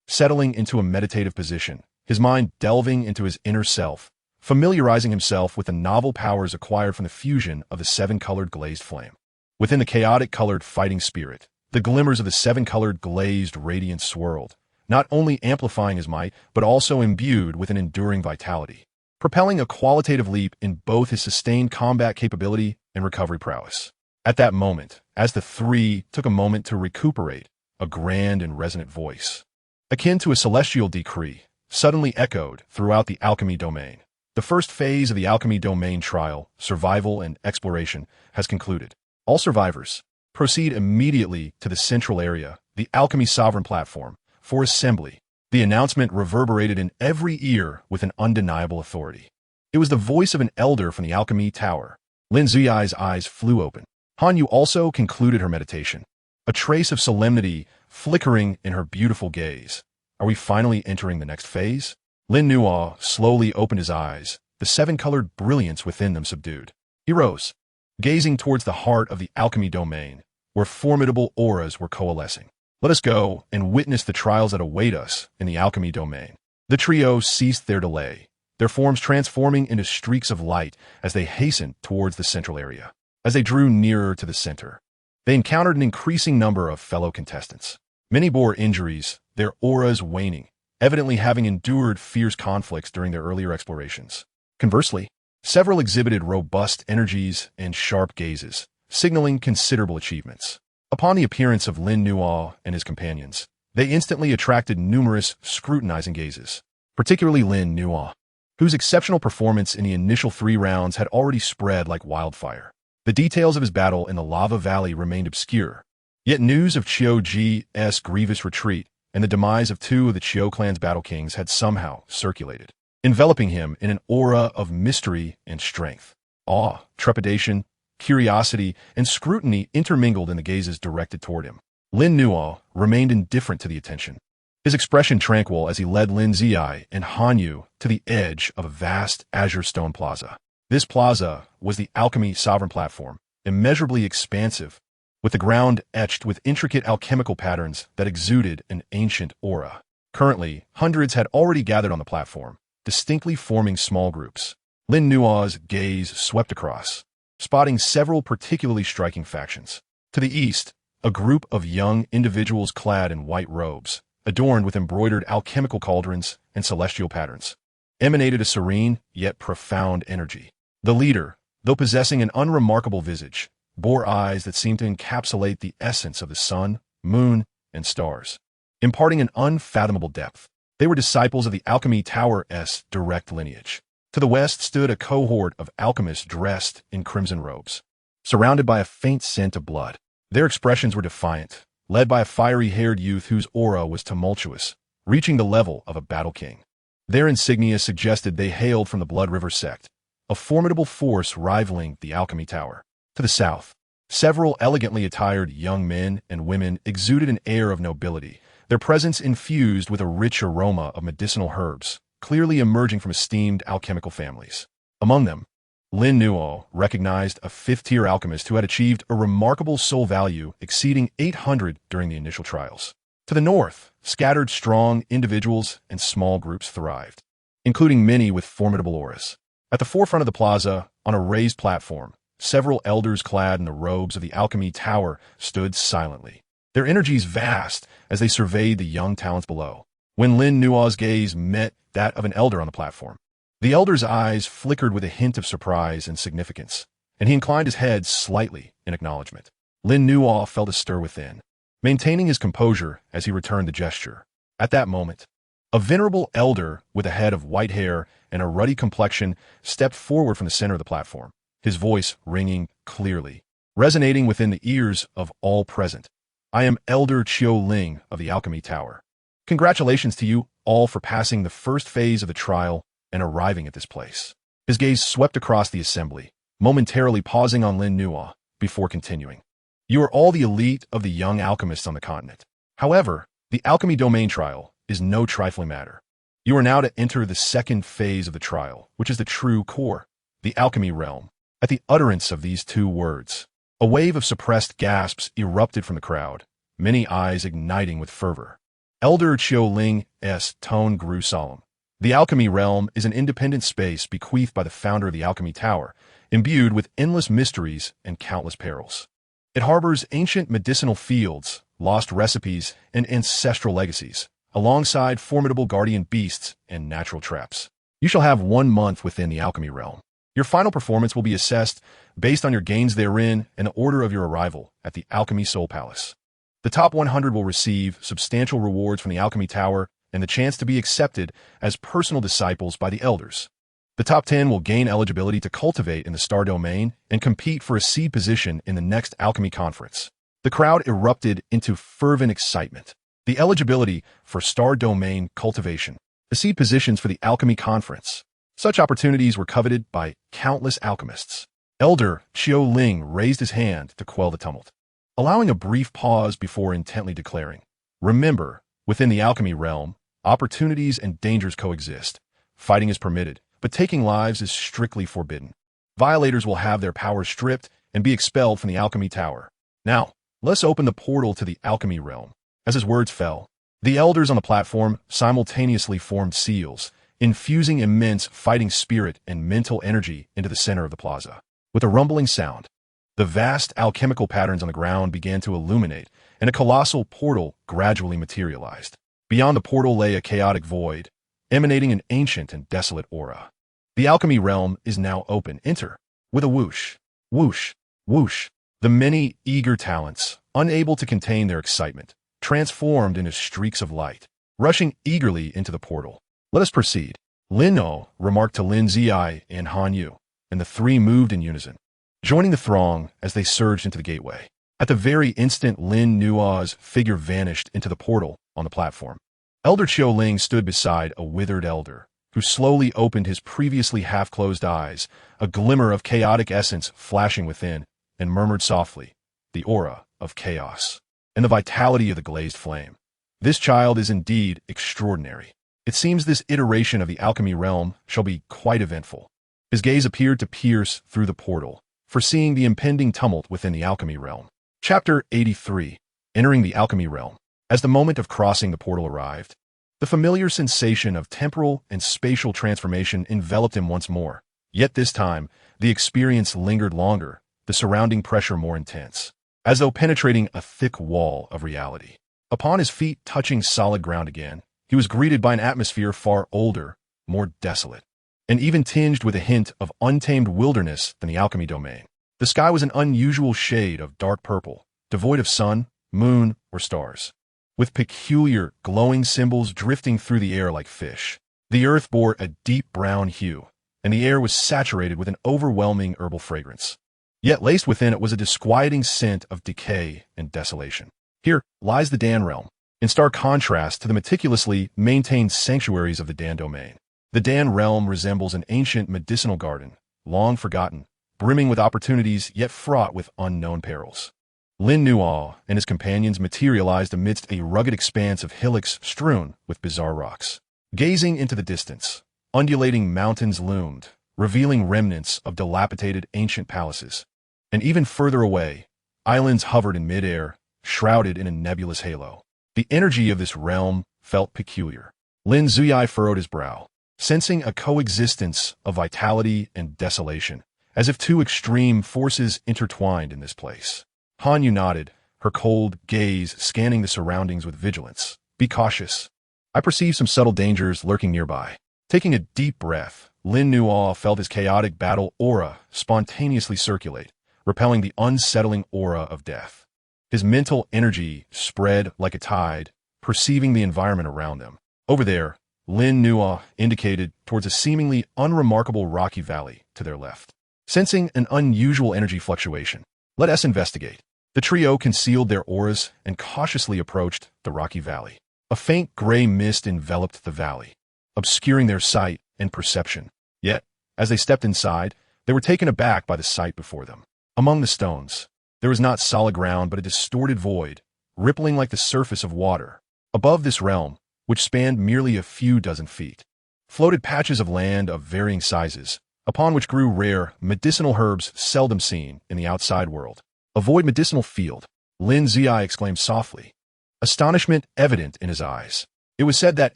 Settling into a meditative position, his mind delving into his inner self, familiarizing himself with the novel powers acquired from the fusion of the seven-colored glazed flame. Within the chaotic-colored fighting spirit, the glimmers of the seven-colored glazed radiance swirled, not only amplifying his might, but also imbued with an enduring vitality, propelling a qualitative leap in both his sustained combat capability and recovery prowess. At that moment, as the three took a moment to recuperate, a grand and resonant voice, akin to a celestial decree, suddenly echoed throughout the alchemy domain. The first phase of the alchemy domain trial, survival and exploration, has concluded. All survivors, proceed immediately to the central area, the alchemy sovereign platform, for assembly. The announcement reverberated in every ear with an undeniable authority. It was the voice of an elder from the alchemy tower. Lin Ziyi's eyes flew open. Han Yu also concluded her meditation, a trace of solemnity flickering in her beautiful gaze. Are we finally entering the next phase? Lin Nuo slowly opened his eyes, the seven-colored brilliance within them subdued. He rose, gazing towards the heart of the alchemy domain, where formidable auras were coalescing. Let us go and witness the trials that await us in the alchemy domain. The trio ceased their delay, their forms transforming into streaks of light as they hastened towards the central area. As they drew nearer to the center, they encountered an increasing number of fellow contestants. Many bore injuries, their auras waning, evidently having endured fierce conflicts during their earlier explorations. Conversely, several exhibited robust energies and sharp gazes, signaling considerable achievements. Upon the appearance of Lin Nuo and his companions, they instantly attracted numerous scrutinizing gazes, particularly Lin Nuo, whose exceptional performance in the initial 3 rounds had already spread like wildfire. The details of his battle in the lava valley remained obscure, yet news of Qiu's grievous retreat and the demise of 2 of the Qiu clan's battle kings had somehow circulated. enveloping him in an aura of mystery and strength. Awe, trepidation, curiosity, and scrutiny intermingled in the gazes directed toward him. Lin Nuo remained indifferent to the attention, his expression tranquil as he led Lin Ziyi and Han Yu to the edge of a vast azure stone plaza. This plaza was the alchemy sovereign platform, immeasurably expansive, with the ground etched with intricate alchemical patterns that exuded an ancient aura. Currently, hundreds had already gathered on the platform, distinctly forming small groups. Lin Nuo's gaze swept across, spotting several particularly striking factions. To the east, a group of young individuals clad in white robes, adorned with embroidered alchemical cauldrons and celestial patterns, emanated a serene yet profound energy. The leader, though possessing an unremarkable visage, bore eyes that seemed to encapsulate the essence of the sun, moon, and stars, imparting an unfathomable depth. They were disciples of the Alchemy Tower's direct lineage. To the west stood a cohort of alchemists dressed in crimson robes, surrounded by a faint scent of blood. Their expressions were defiant, led by a fiery-haired youth whose aura was tumultuous, reaching the level of a battle king. Their insignia suggested they hailed from the Blood River sect, a formidable force rivaling the Alchemy Tower. To the south, several elegantly attired young men and women exuded an air of nobility, their presence infused with a rich aroma of medicinal herbs, clearly emerging from esteemed alchemical families. Among them, Lin Nuo recognized a fifth-tier alchemist who had achieved a remarkable soul value exceeding 800 during the initial trials. To the north, scattered strong individuals and small groups thrived, including many with formidable auras. At the forefront of the plaza, on a raised platform, several elders clad in the robes of the Alchemy Tower stood silently, their energies vast as they surveyed the young talents below. When Lin Nuo's gaze met that of an elder on the platform, the elder's eyes flickered with a hint of surprise and significance, and he inclined his head slightly in acknowledgement. Lin Nuo felt a stir within, maintaining his composure as he returned the gesture. At that moment, a venerable elder with a head of white hair and a ruddy complexion stepped forward from the center of the platform, his voice ringing clearly, resonating within the ears of all present. "I am Elder Qiu Ling of the Alchemy Tower. Congratulations to you all for passing the first phase of the trial and arriving at this place." His gaze swept across the assembly, momentarily pausing on Lin Nuo before continuing. "You are all the elite of the young alchemists on the continent. However, the alchemy domain trial is no trifling matter. You are now to enter the second phase of the trial, which is the true core, the alchemy realm." At the utterance of these two words, a wave of suppressed gasps erupted from the crowd, many eyes igniting with fervor. Elder Qiu Ling's tone grew solemn. "The alchemy realm is an independent space bequeathed by the founder of the Alchemy Tower, imbued with endless mysteries and countless perils. It harbors ancient medicinal fields, lost recipes, and ancestral legacies, alongside formidable guardian beasts and natural traps. You shall have 1 month within the alchemy realm. Your final performance will be assessed based on your gains therein and the order of your arrival at the Alchemy Soul Palace. The top 100 will receive substantial rewards from the Alchemy Tower and the chance to be accepted as personal disciples by the elders. The top 10 will gain eligibility to cultivate in the Star Domain and compete for a seed position in the next Alchemy Conference." The crowd erupted into fervent excitement. The eligibility for Star Domain cultivation, the seed positions for the Alchemy Conference. Such opportunities were coveted by countless alchemists. Elder Qiu Ling raised his hand to quell the tumult, allowing a brief pause before intently declaring, "Remember, within the alchemy realm, opportunities and dangers coexist. Fighting is permitted, but taking lives is strictly forbidden. Violators will have their powers stripped and be expelled from the Alchemy Tower. Now, let's open the portal to the alchemy realm." As his words fell, the elders on the platform simultaneously formed seals, infusing immense fighting spirit and mental energy into the center of the plaza. With a rumbling sound, the vast alchemical patterns on the ground began to illuminate, and a colossal portal gradually materialized. Beyond the portal lay a chaotic void, emanating an ancient and desolate aura. "The alchemy realm is now open. Enter." With a whoosh, whoosh, whoosh, the many eager talents, unable to contain their excitement, transformed into streaks of light, rushing eagerly into the portal. "Let us proceed," Lin Nuo remarked to Lin Ziyi and Han Yu, and the three moved in unison, joining the throng as they surged into the gateway. At the very instant Lin Nuo's figure vanished into the portal on the platform, Elder Qiu Ling stood beside a withered elder, who slowly opened his previously half-closed eyes, a glimmer of chaotic essence flashing within, and murmured softly, "The aura of chaos, and the vitality of the glazed flame. This child is indeed extraordinary. It seems this iteration of the alchemy realm shall be quite eventful." His gaze appeared to pierce through the portal, foreseeing the impending tumult within the alchemy realm. Chapter 83. Entering the alchemy realm. As the moment of crossing the portal arrived, the familiar sensation of temporal and spatial transformation enveloped him once more. Yet this time, the experience lingered longer, the surrounding pressure more intense, as though penetrating a thick wall of reality. Upon his feet touching solid ground again, he was greeted by an atmosphere far older, more desolate, and even tinged with a hint of untamed wilderness than the alchemy domain. The sky was an unusual shade of dark purple, devoid of sun, moon, or stars, with peculiar, glowing symbols drifting through the air like fish. The earth bore a deep brown hue, and the air was saturated with an overwhelming herbal fragrance. Yet laced within it was a disquieting scent of decay and desolation. Here lies the Dan realm, in stark contrast to the meticulously maintained sanctuaries of the Dan domain. The Dan realm resembles an ancient medicinal garden, long forgotten, brimming with opportunities yet fraught with unknown perils. Lin Nuo and his companions materialized amidst a rugged expanse of hillocks strewn with bizarre rocks. Gazing into the distance, undulating mountains loomed, revealing remnants of dilapidated ancient palaces. And even further away, islands hovered in midair, shrouded in a nebulous halo. The energy of this realm felt peculiar. Lin Zuyai furrowed his brow, sensing a coexistence of vitality and desolation, as if two extreme forces intertwined in this place. Han Yu nodded, her cold gaze scanning the surroundings with vigilance. "Be cautious. I perceive some subtle dangers lurking nearby." Taking a deep breath, Lin Nuo felt his chaotic battle aura spontaneously circulate, repelling the unsettling aura of death. His mental energy spread like a tide, perceiving the environment around them. Over there, Lin Nuo indicated towards a seemingly unremarkable rocky valley to their left. Sensing an unusual energy fluctuation, "Let us investigate." The trio concealed their auras and cautiously approached the rocky valley. A faint gray mist enveloped the valley, obscuring their sight and perception. Yet, as they stepped inside, they were taken aback by the sight before them. Among the stones, there was not solid ground but a distorted void, rippling like the surface of water. Above this realm, which spanned merely a few dozen feet, floated patches of land of varying sizes, upon which grew rare, medicinal herbs seldom seen in the outside world. "A void medicinal field," Lin Ziai exclaimed softly, astonishment evident in his eyes. It was said that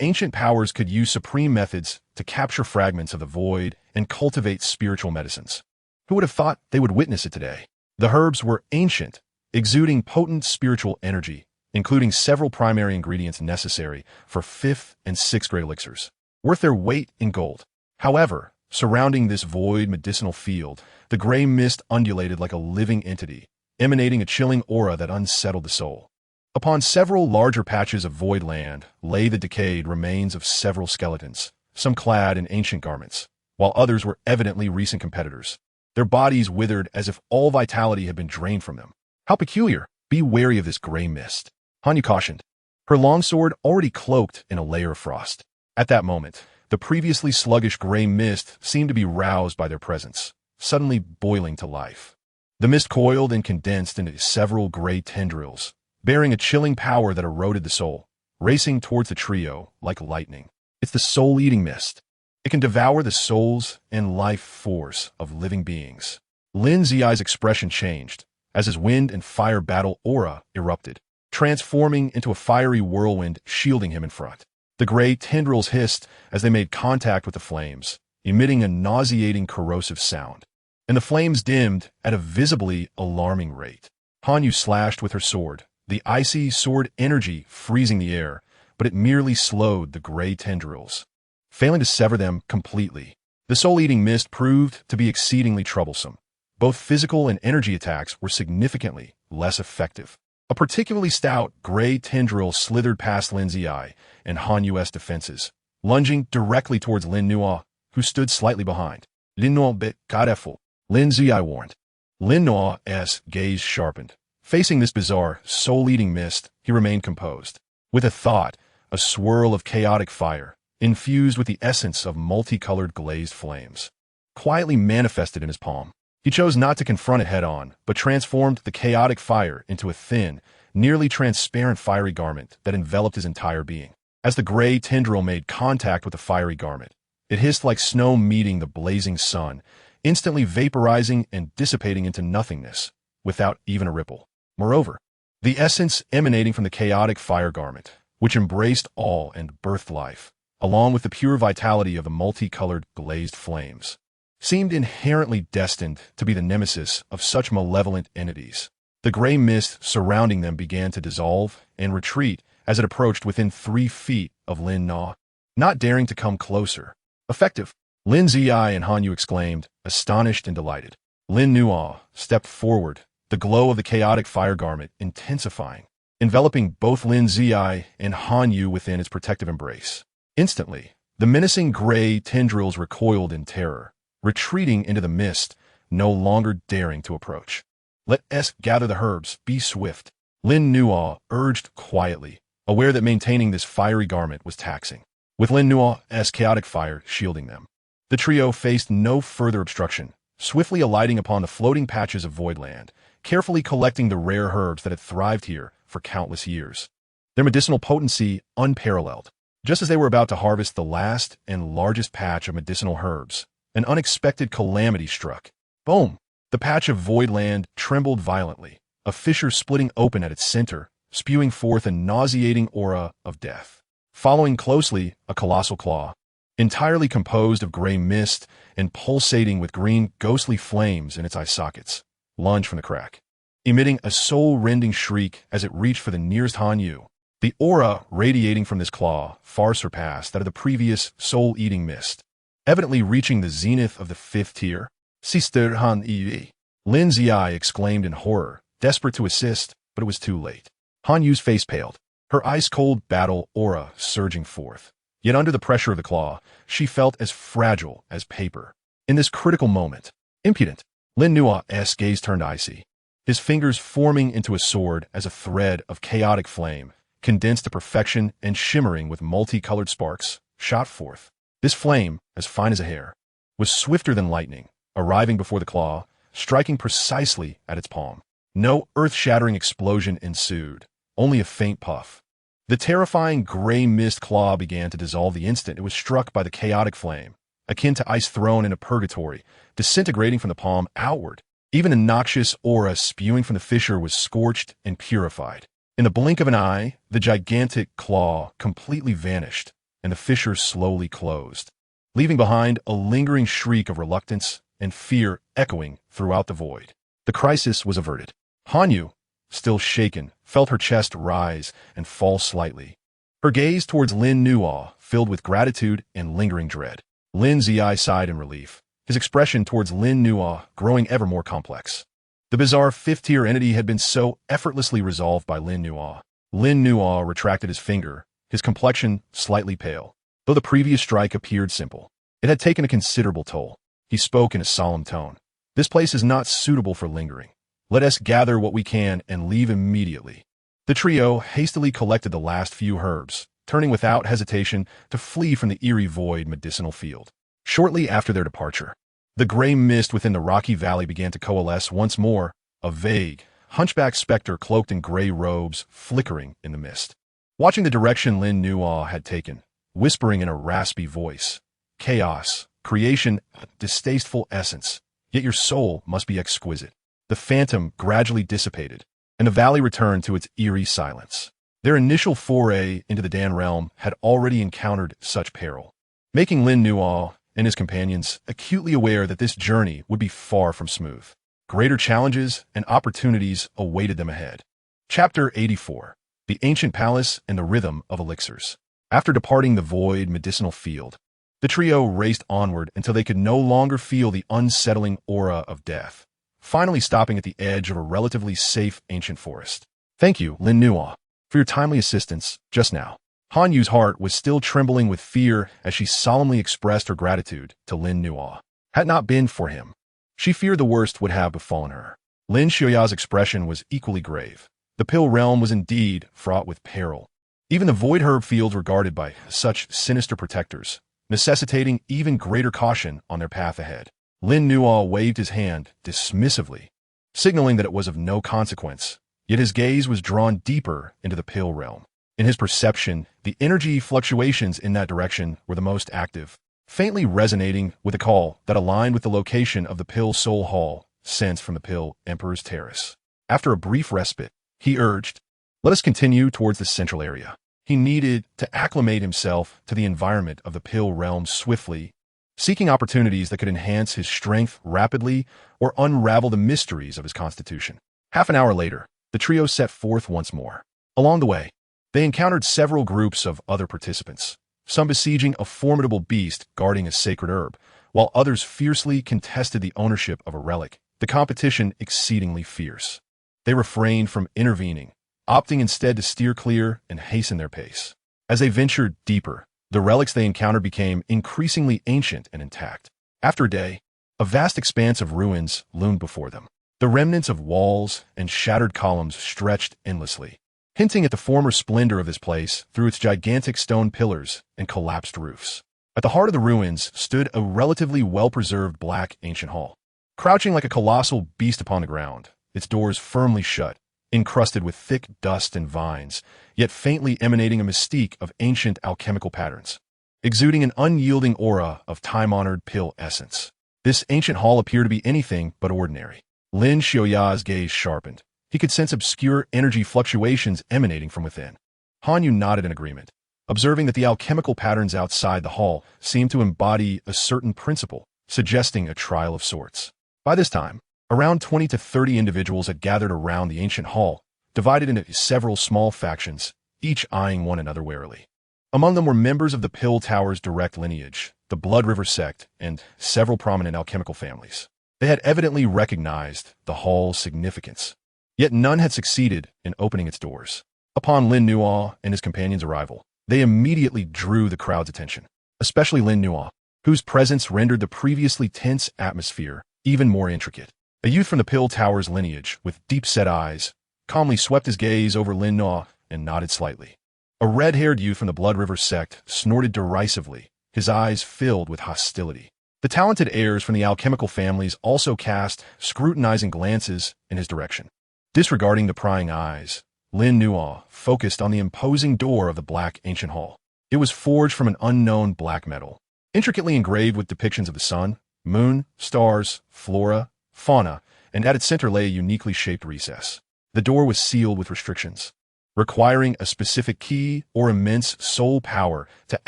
ancient powers could use supreme methods to capture fragments of the void and cultivate spiritual medicines. Who would have thought they would witness it today? The herbs were ancient, exuding potent spiritual energy, including several primary ingredients necessary for 5th and 6th grade elixirs, worth their weight in gold. However, surrounding this void medicinal field, the gray mist undulated like a living entity, emanating a chilling aura that unsettled the soul. Upon several larger patches of void land lay the decayed remains of several skeletons, some clad in ancient garments, while others were evidently recent competitors. Their bodies withered as if all vitality had been drained from them. "How peculiar! Be wary of this gray mist," Hanyu cautioned, her longsword already cloaked in a layer of frost. At that moment, the previously sluggish gray mist seemed to be roused by their presence, suddenly boiling to life. The mist coiled and condensed into several gray tendrils, bearing a chilling power that eroded the soul, racing towards the trio like lightning. "It's the soul-eating mist. It can devour the souls and life force of living beings." Lin Ziai's expression changed as his wind and fire battle aura erupted, transforming into a fiery whirlwind shielding him in front. The gray tendrils hissed as they made contact with the flames, emitting a nauseating corrosive sound. And the flames dimmed at a visibly alarming rate. Hanyu slashed with her sword, the icy sword energy freezing the air, but it merely slowed the gray tendrils, failing to sever them completely. The soul-eating mist proved to be exceedingly troublesome. Both physical and energy attacks were significantly less effective. A particularly stout gray tendril slithered past Lin Ziai and Hanyu's defenses, lunging directly towards Lin Nuo, who stood slightly behind. "Lin Nuo bit careful," Lin Ziai warned. Lin Nuo's gaze sharpened. Facing this bizarre, soul-eating mist, he remained composed. With a thought, a swirl of chaotic fire, infused with the essence of multicolored glazed flames, quietly manifested in his palm. He chose not to confront it head-on, but transformed the chaotic fire into a thin, nearly transparent fiery garment that enveloped his entire being. As the gray tendril made contact with the fiery garment, it hissed like snow meeting the blazing sun, instantly vaporizing and dissipating into nothingness, without even a ripple. Moreover, the essence emanating from the chaotic fire garment, which embraced all and birthed life, along with the pure vitality of the multicolored glazed flames, seemed inherently destined to be the nemesis of such malevolent entities. The gray mist surrounding them began to dissolve and retreat as it approached within 3 feet of Lin Na, not daring to come closer. Effective! Lin Ziyi and Han Yu exclaimed, astonished and delighted. Lin Nuo stepped forward, the glow of the chaotic fire garment intensifying, enveloping both Lin Ziyi and Han Yu within its protective embrace. Instantly, the menacing gray tendrils recoiled in terror, retreating into the mist, no longer daring to approach. Let us gather the herbs, be swift, Lin Nuo urged quietly, aware that maintaining this fiery garment was taxing, with Lin Nuo's chaotic fire shielding them. The trio faced no further obstruction, swiftly alighting upon the floating patches of void land, carefully collecting the rare herbs that had thrived here for countless years, their medicinal potency unparalleled. Just as they were about to harvest the last and largest patch of medicinal herbs, an unexpected calamity struck. Boom! The patch of void land trembled violently, a fissure splitting open at its center, spewing forth a nauseating aura of death. Following closely, a colossal claw, entirely composed of gray mist and pulsating with green ghostly flames in its eye sockets, lunged from the crack, emitting a soul-rending shriek as it reached for the nearest Han Yu. The aura radiating from this claw far surpassed that of the previous soul-eating mist, evidently reaching the zenith of the 5th tier. Sister Han Yu! Lin Ziyi exclaimed in horror, desperate to assist, but it was too late. Han Yu's face paled, her ice-cold battle aura surging forth. Yet under the pressure of the claw, she felt as fragile as paper. In this critical moment, impudent, Lin Nuo's gaze turned icy, his fingers forming into a sword as a thread of chaotic flame, condensed to perfection and shimmering with multicolored sparks, shot forth. This flame, as fine as a hair, was swifter than lightning, arriving before the claw, striking precisely at its palm. No earth-shattering explosion ensued, only a faint puff. The terrifying gray mist claw began to dissolve the instant it was struck by the chaotic flame, akin to ice thrown in a purgatory, disintegrating from the palm outward. Even the noxious aura spewing from the fissure was scorched and purified. In the blink of an eye, the gigantic claw completely vanished, and the fissure slowly closed, leaving behind a lingering shriek of reluctance and fear echoing throughout the void. The crisis was averted. Han Yu, still shaken, felt her chest rise and fall slightly. Her gaze towards Lin Nuo filled with gratitude and lingering dread. Lin Ziyi sighed in relief, his expression towards Lin Nuo growing ever more complex. The bizarre 5th-tier entity had been so effortlessly resolved by Lin Nuo. Lin Nuo retracted his finger, his complexion slightly pale. Though the previous strike appeared simple, it had taken a considerable toll. He spoke in a solemn tone. This place is not suitable for lingering. Let us gather what we can and leave immediately. The trio hastily collected the last few herbs, turning without hesitation to flee from the eerie void medicinal field. Shortly after their departure, the gray mist within the rocky valley began to coalesce once more, a vague, hunchback specter cloaked in gray robes flickering in the mist. Watching the direction Lin Nuo had taken, whispering in a raspy voice, "Chaos, creation, distasteful essence, yet your soul must be exquisite." The phantom gradually dissipated, and the valley returned to its eerie silence. Their initial foray into the Dan realm had already encountered such peril, making Lin Nuo and his companions acutely aware that this journey would be far from smooth. Greater challenges and opportunities awaited them ahead. Chapter 84. The Ancient Palace and the Rhythm of Elixirs. After departing the void medicinal field, the trio raced onward until they could no longer feel the unsettling aura of death, finally stopping at the edge of a relatively safe ancient forest. "Thank you, Lin Nuo, for your timely assistance just now." Han Yu's heart was still trembling with fear as she solemnly expressed her gratitude to Lin Nuo. Had it not been for him, she feared the worst would have befallen her. Lin Xiaoya's expression was equally grave. The Pill realm was indeed fraught with peril. Even the void herb fields were guarded by such sinister protectors, necessitating even greater caution on their path ahead. Lin Nuo waved his hand dismissively, signaling that it was of no consequence, yet his gaze was drawn deeper into the pill realm. In his perception, the energy fluctuations in that direction were the most active, faintly resonating with a call that aligned with the location of the Pill Soul Hall, sensed from the Pill Emperor's Terrace. After a brief respite, he urged, "Let us continue towards the central area." He needed to acclimate himself to the environment of the Pill realm swiftly, seeking opportunities that could enhance his strength rapidly or unravel the mysteries of his constitution. Half an hour later, the trio set forth once more. Along the way, they encountered several groups of other participants, some besieging a formidable beast guarding a sacred herb, while others fiercely contested the ownership of a relic, the competition exceedingly fierce. They refrained from intervening, opting instead to steer clear and hasten their pace. As they ventured deeper, the relics they encountered became increasingly ancient and intact. After a day, a vast expanse of ruins loomed before them. The remnants of walls and shattered columns stretched endlessly, hinting at the former splendor of this place through its gigantic stone pillars and collapsed roofs. At the heart of the ruins stood a relatively well-preserved black ancient hall, crouching like a colossal beast upon the ground, its doors firmly shut, encrusted with thick dust and vines, yet faintly emanating a mystique of ancient alchemical patterns, exuding an unyielding aura of time-honored pill essence. This ancient hall appeared to be anything but ordinary. Lin Xiaoya's gaze sharpened. He could sense obscure energy fluctuations emanating from within. Han Yu nodded in agreement, observing that the alchemical patterns outside the hall seemed to embody a certain principle, suggesting a trial of sorts. By this time, around 20 to 30 individuals had gathered around the ancient hall, divided into several small factions, each eyeing one another warily. Among them were members of the Pill Tower's direct lineage, the Blood River sect, and several prominent alchemical families. They had evidently recognized the hall's significance, yet none had succeeded in opening its doors. Upon Lin Nuo and his companions' arrival, they immediately drew the crowd's attention, especially Lin Nuo, whose presence rendered the previously tense atmosphere even more intricate. A youth from the Pill Tower's lineage, with deep-set eyes, calmly swept his gaze over Lin Nuo and nodded slightly. A red-haired youth from the Blood River sect snorted derisively, his eyes filled with hostility. The talented heirs from the alchemical families also cast scrutinizing glances in his direction. Disregarding the prying eyes, Lin Nuo focused on the imposing door of the black ancient hall. It was forged from an unknown black metal, intricately engraved with depictions of the sun, moon, stars, flora, fauna, and at its center lay a uniquely shaped recess. The door was sealed with restrictions, requiring a specific key or immense soul power to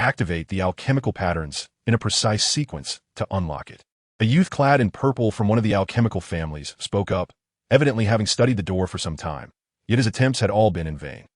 activate the alchemical patterns in a precise sequence to unlock it. A youth clad in purple from one of the alchemical families spoke up, evidently having studied the door for some time, yet his attempts had all been in vain.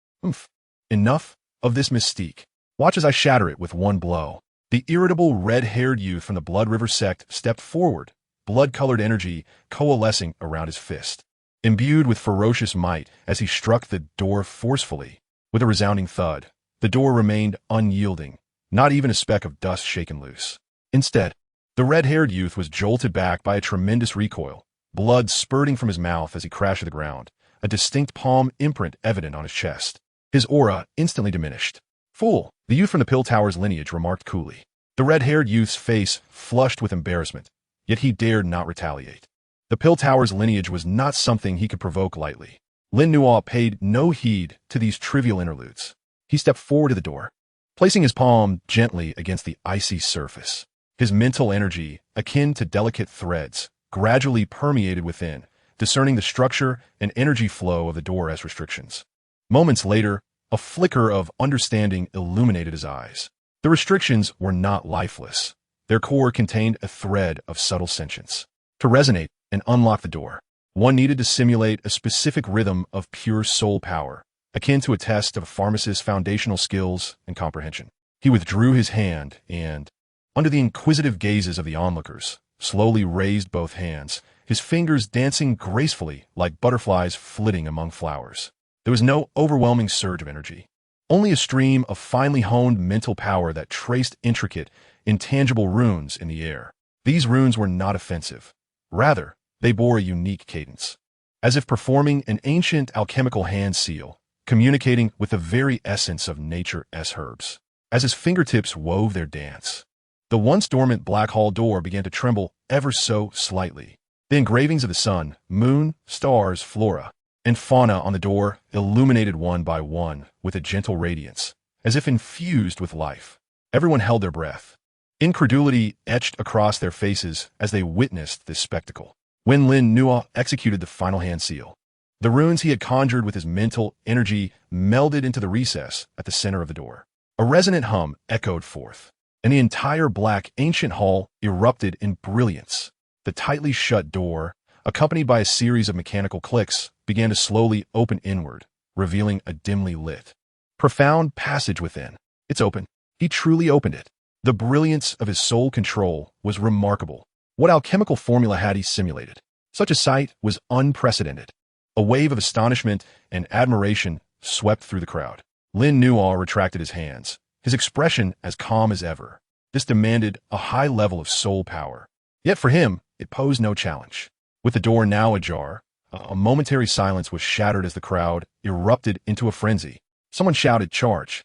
Enough of this mystique. Watch as I shatter it with one blow. The irritable red-haired youth from the Blood River sect stepped forward, blood-colored energy coalescing around his fist, imbued with ferocious might as he struck the door forcefully. With a resounding thud, the door remained unyielding, not even a speck of dust shaken loose. Instead, the red-haired youth was jolted back by a tremendous recoil, blood spurting from his mouth as he crashed to the ground, a distinct palm imprint evident on his chest. His aura instantly diminished. "Fool," the youth from the Pill Tower's lineage remarked coolly. The red-haired youth's face flushed with embarrassment, yet he dared not retaliate. The Pill Tower's lineage was not something he could provoke lightly. Lin Nuo paid no heed to these trivial interludes. He stepped forward to the door, placing his palm gently against the icy surface. His mental energy, akin to delicate threads, gradually permeated within, discerning the structure and energy flow of the door as restrictions. Moments later, a flicker of understanding illuminated his eyes. The restrictions were not lifeless. Their core contained a thread of subtle sentience. To resonate and unlock the door, one needed to simulate a specific rhythm of pure soul power, akin to a test of a pharmacist's foundational skills and comprehension. He withdrew his hand and, under the inquisitive gazes of the onlookers, slowly raised both hands, his fingers dancing gracefully like butterflies flitting among flowers. There was no overwhelming surge of energy, only a stream of finely honed mental power that traced intricate, intangible runes in the air. These runes were not offensive. Rather, they bore a unique cadence, as if performing an ancient alchemical hand seal. communicating with the very essence of nature's herbs. As his fingertips wove their dance, the once dormant black hall door began to tremble ever so slightly. The engravings of the sun, moon, stars, flora, and fauna on the door illuminated one by one with a gentle radiance, as if infused with life. Everyone held their breath, incredulity etched across their faces as they witnessed this spectacle. When Lin Nuo executed the final hand seal, the runes he had conjured with his mental energy melded into the recess at the center of the door. A resonant hum echoed forth, and the entire black ancient hall erupted in brilliance. The tightly shut door, accompanied by a series of mechanical clicks, began to slowly open inward, revealing a dimly lit, profound passage within. It's open. He truly opened it. The brilliance of his soul control was remarkable. What alchemical formula had he simulated? Such a sight was unprecedented. A wave of astonishment and admiration swept through the crowd. Lin Nuo retracted his hands, his expression as calm as ever. This demanded a high level of soul power. Yet for him, it posed no challenge. With the door now ajar, a momentary silence was shattered as the crowd erupted into a frenzy. Someone shouted, "Charge!"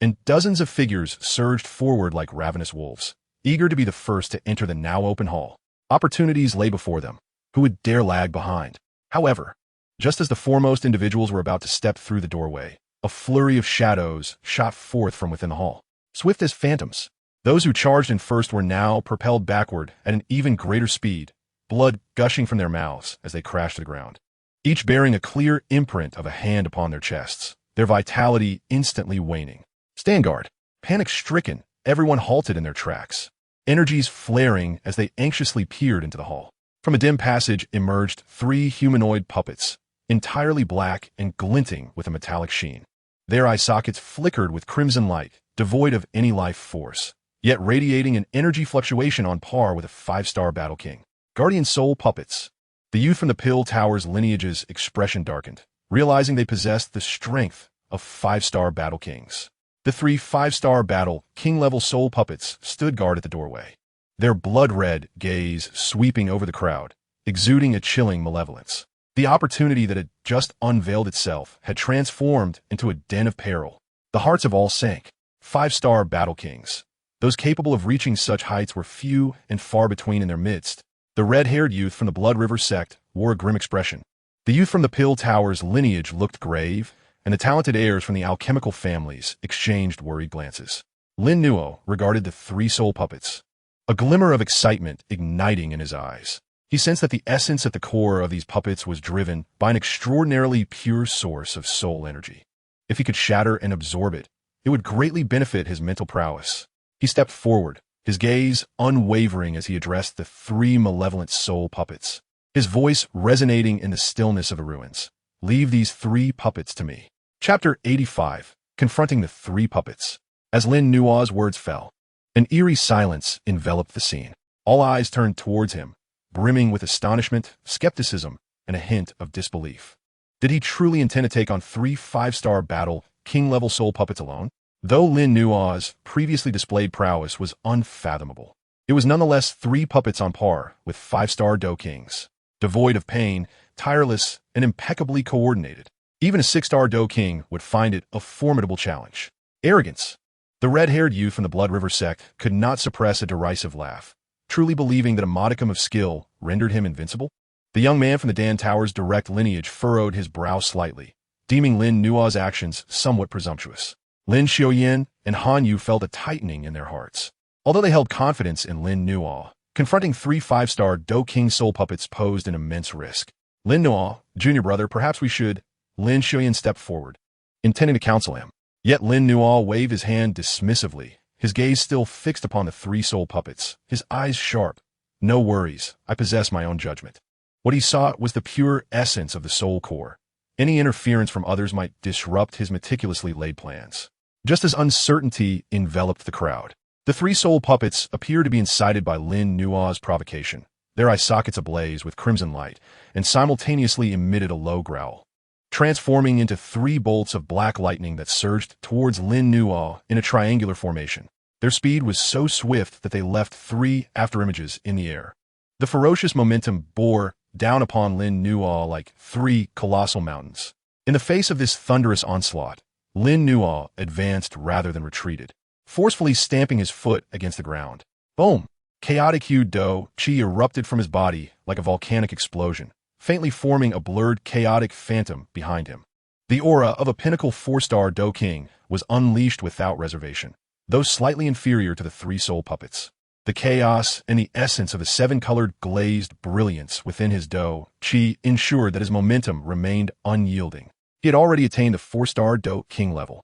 And dozens of figures surged forward like ravenous wolves, eager to be the first to enter the now open hall. Opportunities lay before them. Who would dare lag behind? However, just as the foremost individuals were about to step through the doorway, a flurry of shadows shot forth from within the hall. Swift as phantoms, those who charged in first were now propelled backward at an even greater speed, blood gushing from their mouths as they crashed to the ground, each bearing a clear imprint of a hand upon their chests, their vitality instantly waning. Stand guard. Panic-stricken, everyone halted in their tracks, energies flaring as they anxiously peered into the hall. From a dim passage emerged 3 humanoid puppets, entirely black and glinting with a metallic sheen. Their eye sockets flickered with crimson light, devoid of any life force, yet radiating an energy fluctuation on par with a 5-star battle king. Guardian soul puppets. The youth from the Pill Tower's lineage's expression darkened, realizing they possessed the strength of 5-star battle kings. The 3 5-star battle king-level soul puppets stood guard at the doorway, their blood-red gaze sweeping over the crowd, exuding a chilling malevolence. The opportunity that had just unveiled itself had transformed into a den of peril. The hearts of all sank. 5-star battle kings. Those capable of reaching such heights were few and far between in their midst. The red-haired youth from the Blood River sect wore a grim expression. The youth from the Pill Tower's lineage looked grave, and the talented heirs from the alchemical families exchanged worried glances. Lin Nuo regarded the 3 soul puppets, a glimmer of excitement igniting in his eyes. He sensed that the essence at the core of these puppets was driven by an extraordinarily pure source of soul energy. If he could shatter and absorb it, it would greatly benefit his mental prowess. He stepped forward, his gaze unwavering as he addressed the 3 malevolent soul puppets, his voice resonating in the stillness of the ruins. Leave these 3 puppets to me. Chapter 85, Confronting the 3 Puppets. As Lin Nuo's words fell, an eerie silence enveloped the scene. All eyes turned towards him, brimming with astonishment, skepticism, and a hint of disbelief. Did he truly intend to take on 3 5-star battle king-level soul puppets alone? Though Lin Nuo's previously displayed prowess was unfathomable, it was nonetheless 3 puppets on par with 5-star Dou Kings, devoid of pain, tireless, and impeccably coordinated. Even a 6-star Dou King would find it a formidable challenge. Arrogance. The red-haired youth from the Blood River sect could not suppress a derisive laugh, truly believing that a modicum of skill rendered him invincible. The young man from the Dan Tower's direct lineage furrowed his brow slightly, deeming Lin Nuo's actions somewhat presumptuous. Lin Xiaoyan and Han Yu felt a tightening in their hearts. Although they held confidence in Lin Nuo, confronting 3 5-star Dou King soul puppets posed an immense risk. Lin Nuo, junior brother, perhaps we should. Lin Xiaoyan stepped forward, intending to counsel him. Yet Lin Nuo waved his hand dismissively, his gaze still fixed upon the 3 soul puppets, his eyes sharp. No worries, I possess my own judgment. What he sought was the pure essence of the soul core. Any interference from others might disrupt his meticulously laid plans. Just as uncertainty enveloped the crowd, the 3 soul puppets appeared to be incited by Lin Nuo's provocation. Their eye sockets ablaze with crimson light, and simultaneously emitted a low growl, transforming into 3 bolts of black lightning that surged towards Lin Nuo in a triangular formation. Their speed was so swift that they left 3 afterimages in the air. The ferocious momentum bore down upon Lin Nuo like 3 colossal mountains. In the face of this thunderous onslaught, Lin Nuo advanced rather than retreated, forcefully stamping his foot against the ground. Boom! Chaotic-hued Dou Qi erupted from his body like a volcanic explosion, faintly forming a blurred chaotic phantom behind him. The aura of a pinnacle 4-star Dou King was unleashed without reservation, though slightly inferior to the 3 soul puppets. The chaos and the essence of a 7-colored glazed brilliance within his Dou Qi ensured that his momentum remained unyielding. He had already attained the 4-star Dou King level.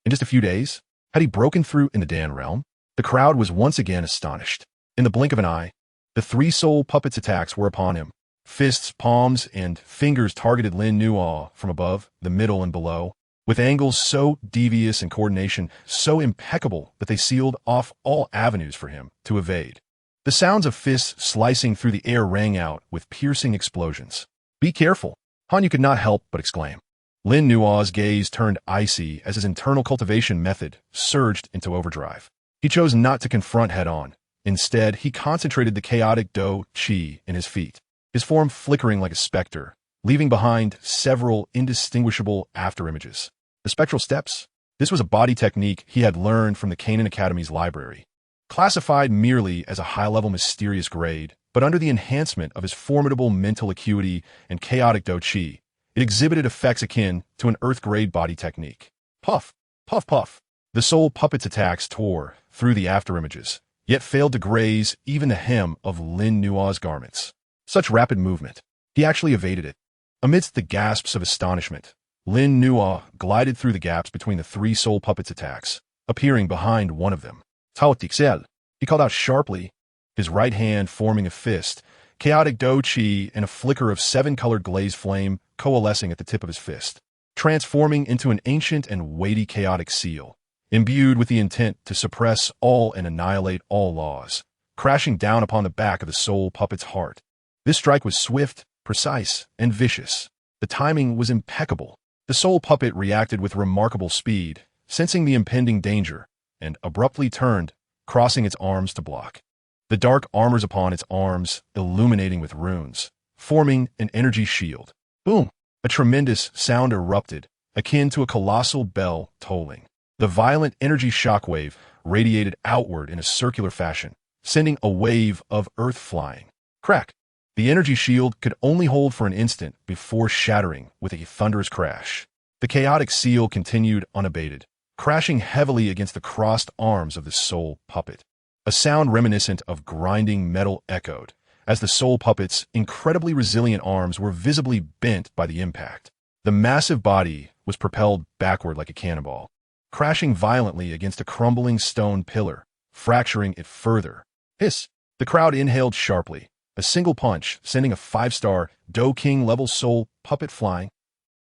In just a few days, had he broken through in the Dan realm? The crowd was once again astonished. In the blink of an eye, the 3 soul puppets' attacks were upon him. Fists, palms, and fingers targeted Lin Nuo from above, the middle, and below, with angles so devious and coordination so impeccable that they sealed off all avenues for him to evade. The sounds of fists slicing through the air rang out with piercing explosions. "Be careful!" Hanyu could not help but exclaim. Lin Nuo's gaze turned icy as his internal cultivation method surged into overdrive. He chose not to confront head-on. Instead, he concentrated the chaotic Dou Qi in his feet, his form flickering like a specter, leaving behind several indistinguishable afterimages. The spectral steps? This was a body technique he had learned from the Canaan Academy's library. Classified merely as a high-level mysterious grade, but under the enhancement of his formidable mental acuity and chaotic Dou Qi, it exhibited effects akin to an Earth-grade body technique. Puff, puff, puff. The soul puppet's attacks tore through the afterimages, yet failed to graze even the hem of Lin Nuo's garments. Such rapid movement. He actually evaded it. Amidst the gasps of astonishment, Lin Nuo glided through the gaps between the 3 soul puppets' attacks, appearing behind one of them. "Tao Tixel," he called out sharply, his right hand forming a fist, chaotic Dou Qi and a flicker of 7-colored glazed flame coalescing at the tip of his fist, transforming into an ancient and weighty chaotic seal, imbued with the intent to suppress all and annihilate all laws, crashing down upon the back of the soul puppet's heart. This strike was swift, precise, and vicious. The timing was impeccable. The soul puppet reacted with remarkable speed, sensing the impending danger, and abruptly turned, crossing its arms to block. The dark armors upon its arms illuminating with runes, forming an energy shield. Boom! A tremendous sound erupted, akin to a colossal bell tolling. The violent energy shockwave radiated outward in a circular fashion, sending a wave of earth flying. Crack! The energy shield could only hold for an instant before shattering with a thunderous crash. The chaotic seal continued unabated, crashing heavily against the crossed arms of the soul puppet. A sound reminiscent of grinding metal echoed, as the soul puppet's incredibly resilient arms were visibly bent by the impact. The massive body was propelled backward like a cannonball, crashing violently against a crumbling stone pillar, fracturing it further. Hiss! The crowd inhaled sharply, a single punch sending a 5-star Dou King level soul puppet flying.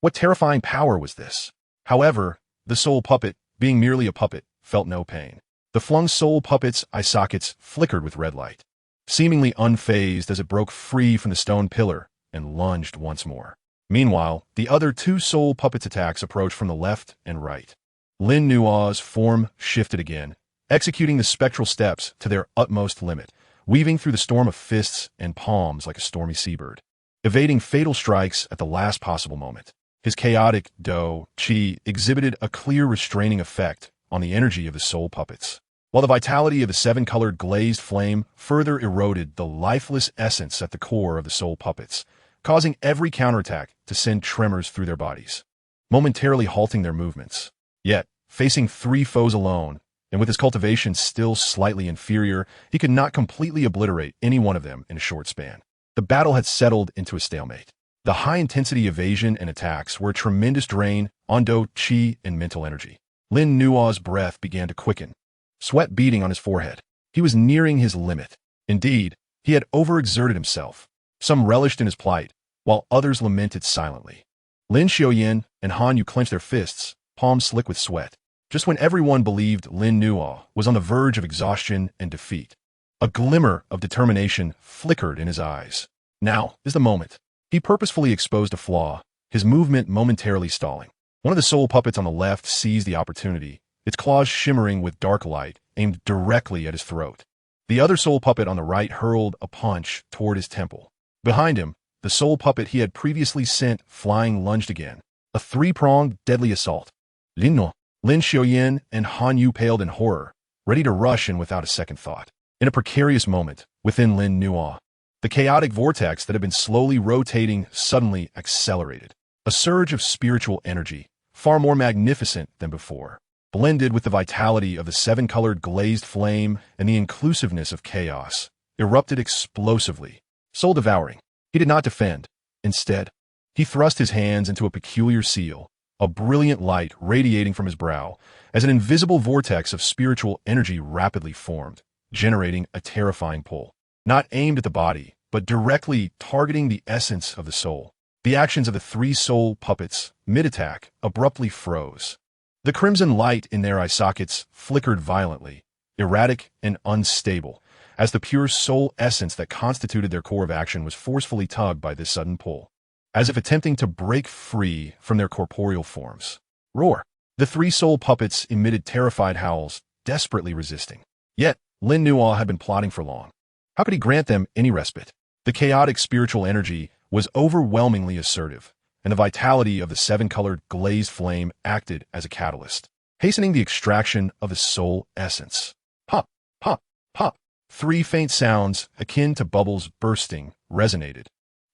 What terrifying power was this? However, the soul puppet, being merely a puppet, felt no pain. The flung soul puppet's eye sockets flickered with red light, seemingly unfazed as it broke free from the stone pillar and lunged once more. Meanwhile, the other 2 soul puppets' attacks approached from the left and right. Lin Nuo's form shifted again, executing the spectral steps to their utmost limit, weaving through the storm of fists and palms like a stormy seabird, evading fatal strikes at the last possible moment. His chaotic Dou Qi exhibited a clear restraining effect on the energy of the soul puppets, while the vitality of the 7-colored glazed flame further eroded the lifeless essence at the core of the soul puppets, causing every counterattack to send tremors through their bodies, momentarily halting their movements. Yet, facing 3 foes alone, and with his cultivation still slightly inferior, he could not completely obliterate any one of them in a short span. The battle had settled into a stalemate. The high-intensity evasion and attacks were a tremendous drain on Dou Qi and mental energy. Lin Nuo's breath began to quicken, sweat beading on his forehead. He was nearing his limit. Indeed, he had overexerted himself. Some relished in his plight, while others lamented silently. Lin Xiaoyan and Han Yu clenched their fists, palms slick with sweat, just when everyone believed Lin Nuo was on the verge of exhaustion and defeat. A glimmer of determination flickered in his eyes. Now is the moment. He purposefully exposed a flaw, his movement momentarily stalling. One of the soul puppets on the left seized the opportunity, its claws shimmering with dark light, aimed directly at his throat. The other soul puppet on the right hurled a punch toward his temple. Behind him, the soul puppet he had previously sent flying lunged again, A three-pronged, deadly assault. Lin Xiuyan and Han Yu paled in horror, ready to rush in without a second thought. In a precarious moment, within Lin Nuo, the chaotic vortex that had been slowly rotating suddenly accelerated. A surge of spiritual energy, far more magnificent than before, blended with the vitality of the seven-colored glazed flame and the inclusiveness of chaos, erupted explosively, soul-devouring. He did not defend. Instead, he thrust his hands into a peculiar seal, a brilliant light radiating from his brow, as an invisible vortex of spiritual energy rapidly formed, generating a terrifying pull, not aimed at the body, but directly targeting the essence of the soul. The actions of the three soul puppets, mid-attack, abruptly froze. The crimson light in their eye sockets flickered violently, erratic and unstable, as the pure soul essence that constituted their core of action was forcefully tugged by this sudden pull, as if attempting to break free from their corporeal forms. Roar! The three soul puppets emitted terrified howls, desperately resisting. Yet, Lin Nuo had been plotting for long. How could he grant them any respite? The chaotic spiritual energy was overwhelmingly assertive, and the vitality of the seven-colored glazed flame acted as a catalyst, hastening the extraction of the soul essence. Pop, pop, pop. Three faint sounds, akin to bubbles bursting, resonated.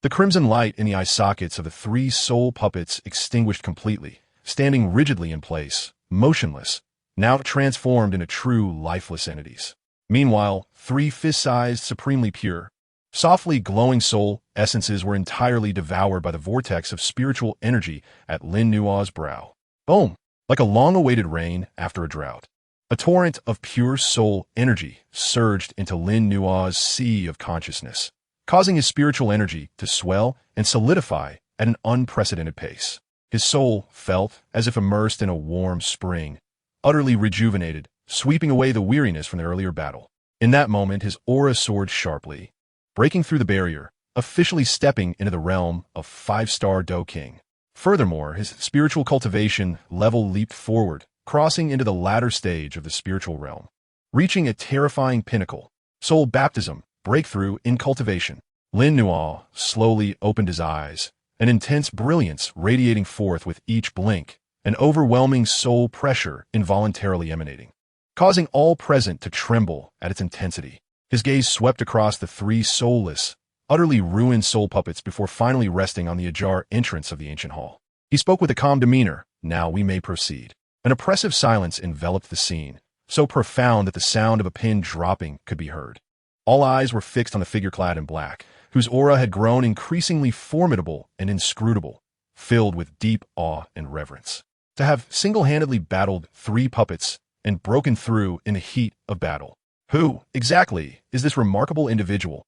The crimson light in the eye sockets of the three soul puppets extinguished completely, standing rigidly in place, motionless, now transformed into true lifeless entities. Meanwhile, three fist-sized, supremely pure, softly glowing soul essences were entirely devoured by the vortex of spiritual energy at Lin Nuo's brow. Boom! Like a long-awaited rain after a drought. A torrent of pure soul energy surged into Lin Nuo's sea of consciousness, causing his spiritual energy to swell and solidify at an unprecedented pace. His soul felt as if immersed in a warm spring, utterly rejuvenated, sweeping away the weariness from the earlier battle. In that moment, his aura soared sharply, breaking through the barrier, officially stepping into the realm of five-star Dou King. Furthermore, his spiritual cultivation level leaped forward, crossing into the latter stage of the spiritual realm, reaching a terrifying pinnacle. Soul baptism, breakthrough in cultivation. Lin Nuo slowly opened his eyes, an intense brilliance radiating forth with each blink, an overwhelming soul pressure involuntarily emanating, causing all present to tremble at its intensity. His gaze swept across the three soulless, utterly ruined soul puppets before finally resting on the ajar entrance of the ancient hall. He spoke with a calm demeanor. Now we may proceed. An oppressive silence enveloped the scene, so profound that the sound of a pin dropping could be heard. All eyes were fixed on the figure clad in black, whose aura had grown increasingly formidable and inscrutable, filled with deep awe and reverence. To have single-handedly battled three puppets and broken through in the heat of battle. Who, exactly, is this remarkable individual?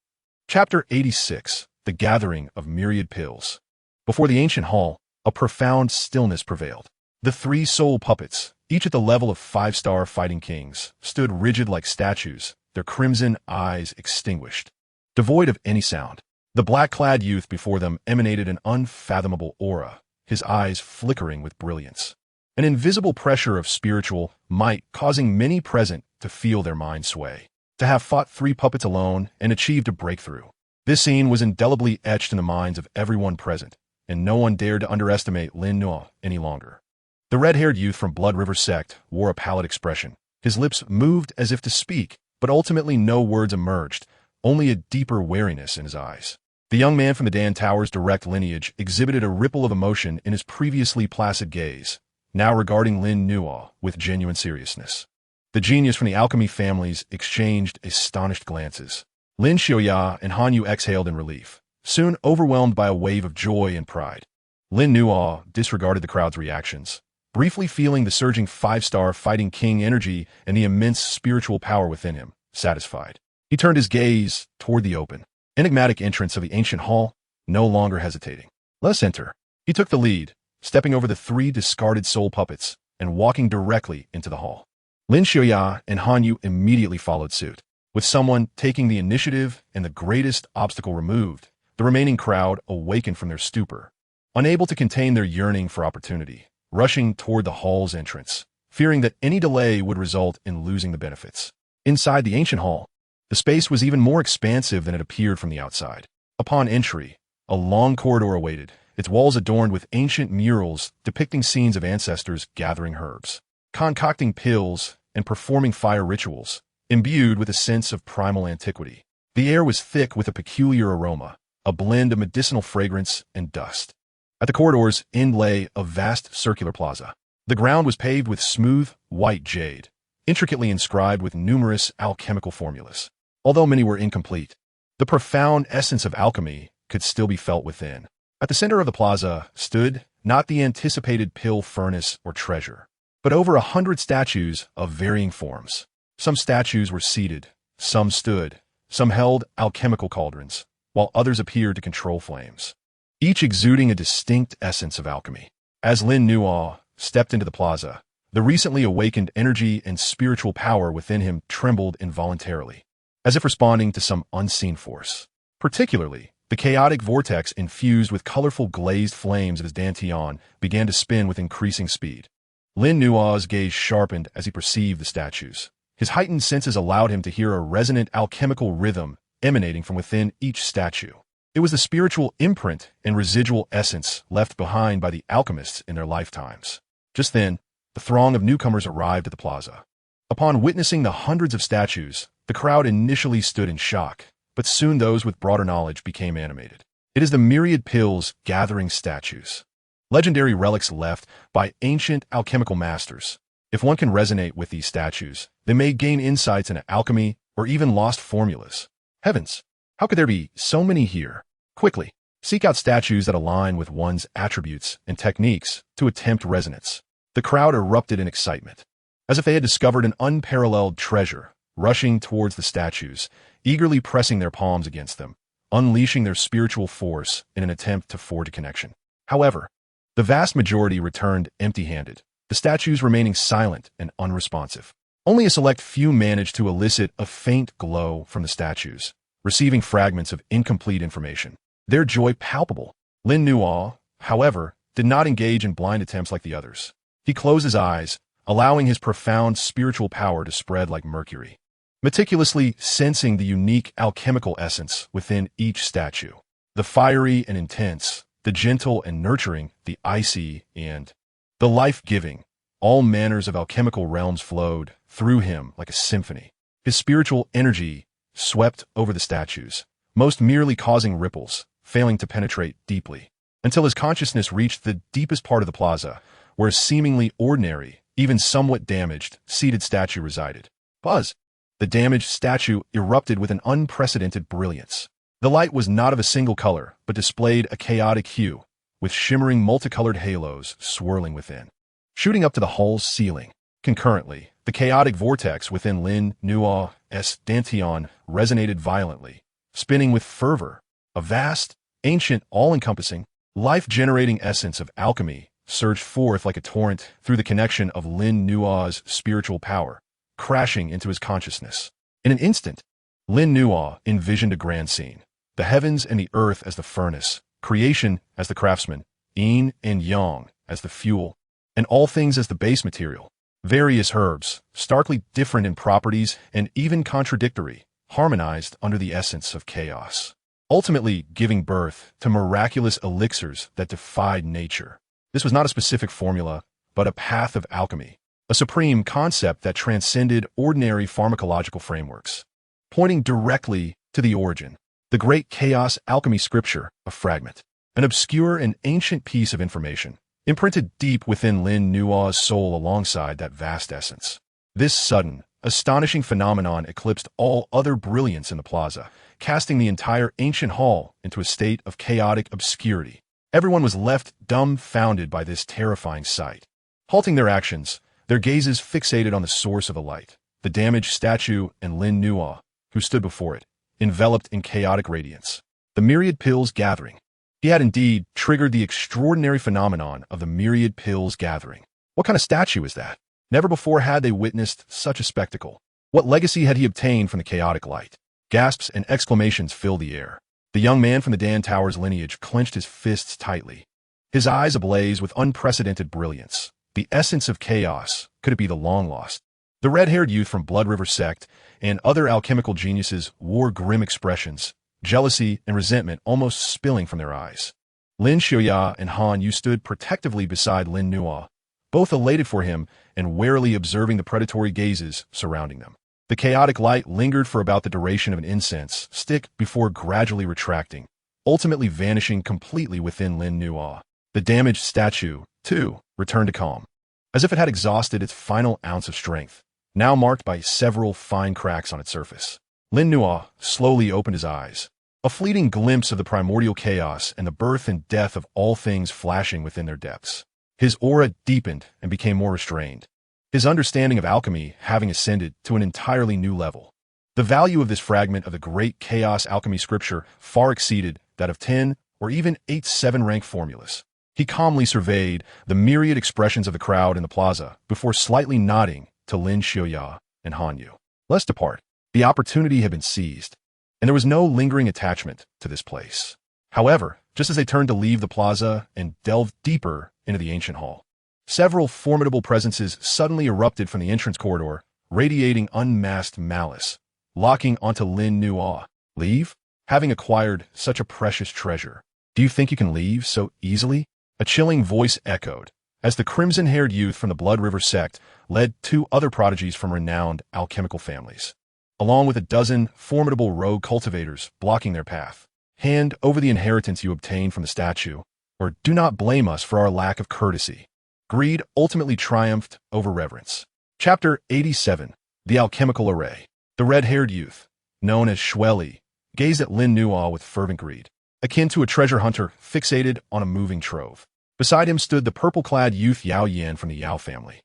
Chapter 86, The Gathering of Myriad Pills. Before the ancient hall, a profound stillness prevailed. The three soul puppets, each at the level of five-star fighting kings, stood rigid like statues, their crimson eyes extinguished, devoid of any sound. The black-clad youth before them emanated an unfathomable aura, his eyes flickering with brilliance. An invisible pressure of spiritual might causing many present to feel their mind sway. To have fought three puppets alone and achieved a breakthrough. This scene was indelibly etched in the minds of everyone present, and no one dared to underestimate Lin Nuo any longer. The red-haired youth from Blood River Sect wore a pallid expression. His lips moved as if to speak, but ultimately no words emerged, only a deeper wariness in his eyes. The young man from the Dan Tower's direct lineage exhibited a ripple of emotion in his previously placid gaze, now regarding Lin Nuo with genuine seriousness. The genius from the alchemy families exchanged astonished glances. Lin Xiuya and Han Yu exhaled in relief, soon overwhelmed by a wave of joy and pride. Lin Nuo disregarded the crowd's reactions, briefly feeling the surging five-star fighting king energy and the immense spiritual power within him, satisfied. He turned his gaze toward the open, enigmatic entrance of the ancient hall, no longer hesitating. Let's enter. He took the lead, stepping over the three discarded soul puppets and walking directly into the hall. Lin Xiuya and Han Yu immediately followed suit. With someone taking the initiative and the greatest obstacle removed, the remaining crowd awakened from their stupor, unable to contain their yearning for opportunity, rushing toward the hall's entrance, fearing that any delay would result in losing the benefits. Inside the ancient hall, the space was even more expansive than it appeared from the outside. Upon entry, a long corridor awaited, its walls adorned with ancient murals depicting scenes of ancestors gathering herbs, concocting pills, and performing fire rituals, imbued with a sense of primal antiquity. The air was thick with a peculiar aroma, a blend of medicinal fragrance and dust. At the corridor's end lay a vast circular plaza. The ground was paved with smooth, white jade, intricately inscribed with numerous alchemical formulas. Although many were incomplete, the profound essence of alchemy could still be felt within. At the center of the plaza stood not the anticipated pill furnace or treasure, but over 100 statues of varying forms. Some statues were seated, some stood, some held alchemical cauldrons, while others appeared to control flames, each exuding a distinct essence of alchemy. As Lin Nuo stepped into the plaza, the recently awakened energy and spiritual power within him trembled involuntarily, as if responding to some unseen force. Particularly, the chaotic vortex infused with colorful glazed flames of his dantian began to spin with increasing speed. Lin Nuo's gaze sharpened as he perceived the statues. His heightened senses allowed him to hear a resonant alchemical rhythm emanating from within each statue. It was the spiritual imprint and residual essence left behind by the alchemists in their lifetimes. Just then, the throng of newcomers arrived at the plaza. Upon witnessing the hundreds of statues, the crowd initially stood in shock, but soon those with broader knowledge became animated. It is the myriad pills gathering statues, legendary relics left by ancient alchemical masters. If one can resonate with these statues, they may gain insights into alchemy or even lost formulas. Heavens, how could there be so many here? Quickly, seek out statues that align with one's attributes and techniques to attempt resonance. The crowd erupted in excitement, as if they had discovered an unparalleled treasure, rushing towards the statues, eagerly pressing their palms against them, unleashing their spiritual force in an attempt to forge a connection. However, the vast majority returned empty-handed, the statues remaining silent and unresponsive. Only a select few managed to elicit a faint glow from the statues, receiving fragments of incomplete information. Their joy palpable. Lin Nuo, however, did not engage in blind attempts like the others. He closed his eyes, allowing his profound spiritual power to spread like mercury, meticulously sensing the unique alchemical essence within each statue. The fiery and intense, the gentle and nurturing, the icy and the life-giving. All manners of alchemical realms flowed through him like a symphony. His spiritual energy swept over the statues, most merely causing ripples, failing to penetrate deeply, until his consciousness reached the deepest part of the plaza, where a seemingly ordinary, even somewhat damaged, seated statue resided. Buzz! The damaged statue erupted with an unprecedented brilliance. The light was not of a single color, but displayed a chaotic hue, with shimmering multicolored halos swirling within, shooting up to the hall's ceiling. Concurrently, the chaotic vortex within Lin Nuo's dantian resonated violently, spinning with fervor. A vast, ancient, all-encompassing, life-generating essence of alchemy surged forth like a torrent through the connection of Lin Nuo's spiritual power, crashing into his consciousness. In an instant, Lin Nuo envisioned a grand scene. The heavens and the earth as the furnace, creation as the craftsman, yin and yang as the fuel, and all things as the base material. Various herbs, starkly different in properties and even contradictory, harmonized under the essence of chaos, ultimately giving birth to miraculous elixirs that defied nature. This was not a specific formula, but a path of alchemy, a supreme concept that transcended ordinary pharmacological frameworks, pointing directly to the origin. The great chaos alchemy scripture, a fragment, an obscure and ancient piece of information, imprinted deep within Lin Nuo's soul alongside that vast essence. This sudden, astonishing phenomenon eclipsed all other brilliance in the plaza, casting the entire ancient hall into a state of chaotic obscurity. Everyone was left dumbfounded by this terrifying sight. Halting their actions, their gazes fixated on the source of the light, the damaged statue and Lin Nuo, who stood before it, enveloped in chaotic radiance. The myriad pills gathering. He had indeed triggered the extraordinary phenomenon of the myriad pills gathering. What kind of statue is that? Never before had they witnessed such a spectacle. What legacy had he obtained from the chaotic light? Gasps and exclamations filled the air. The young man from the Dan Tower's lineage clenched his fists tightly, his eyes ablaze with unprecedented brilliance. The essence of chaos, could it be the long-lost? The red-haired youth from Blood River Sect and other alchemical geniuses wore grim expressions, jealousy and resentment almost spilling from their eyes. Lin Xiaoya and Han Yu stood protectively beside Lin Nuo, both elated for him and warily observing the predatory gazes surrounding them. The chaotic light lingered for about the duration of an incense stick before gradually retracting, ultimately vanishing completely within Lin Nuo. The damaged statue, too, returned to calm, as if it had exhausted its final ounce of strength, now marked by several fine cracks on its surface. Lin Nuo slowly opened his eyes, a fleeting glimpse of the primordial chaos and the birth and death of all things flashing within their depths. His aura deepened and became more restrained, his understanding of alchemy having ascended to an entirely new level. The value of this fragment of the great chaos alchemy scripture far exceeded that of 10 or even 8 7-rank formulas. He calmly surveyed the myriad expressions of the crowd in the plaza before slightly nodding to Lin Xiaoya and Han Yu. Let's depart. The opportunity had been seized, and there was no lingering attachment to this place. However, just as they turned to leave the plaza and delve deeper into the ancient hall, several formidable presences suddenly erupted from the entrance corridor, radiating unmasked malice, locking onto Lin Nuo. Leave? Having acquired such a precious treasure, do you think you can leave so easily? A chilling voice echoed, as the crimson-haired youth from the Blood River sect led 2 other prodigies from renowned alchemical families, along with a dozen formidable rogue cultivators blocking their path. Hand over the inheritance you obtained from the statue, or do not blame us for our lack of courtesy. Greed ultimately triumphed over reverence. Chapter 87. The Alchemical Array. The red-haired youth, known as Shueli, gazed at Lin Nuo with fervent greed, akin to a treasure hunter fixated on a moving trove. Beside him stood the purple-clad youth Yao Yan from the Yao family,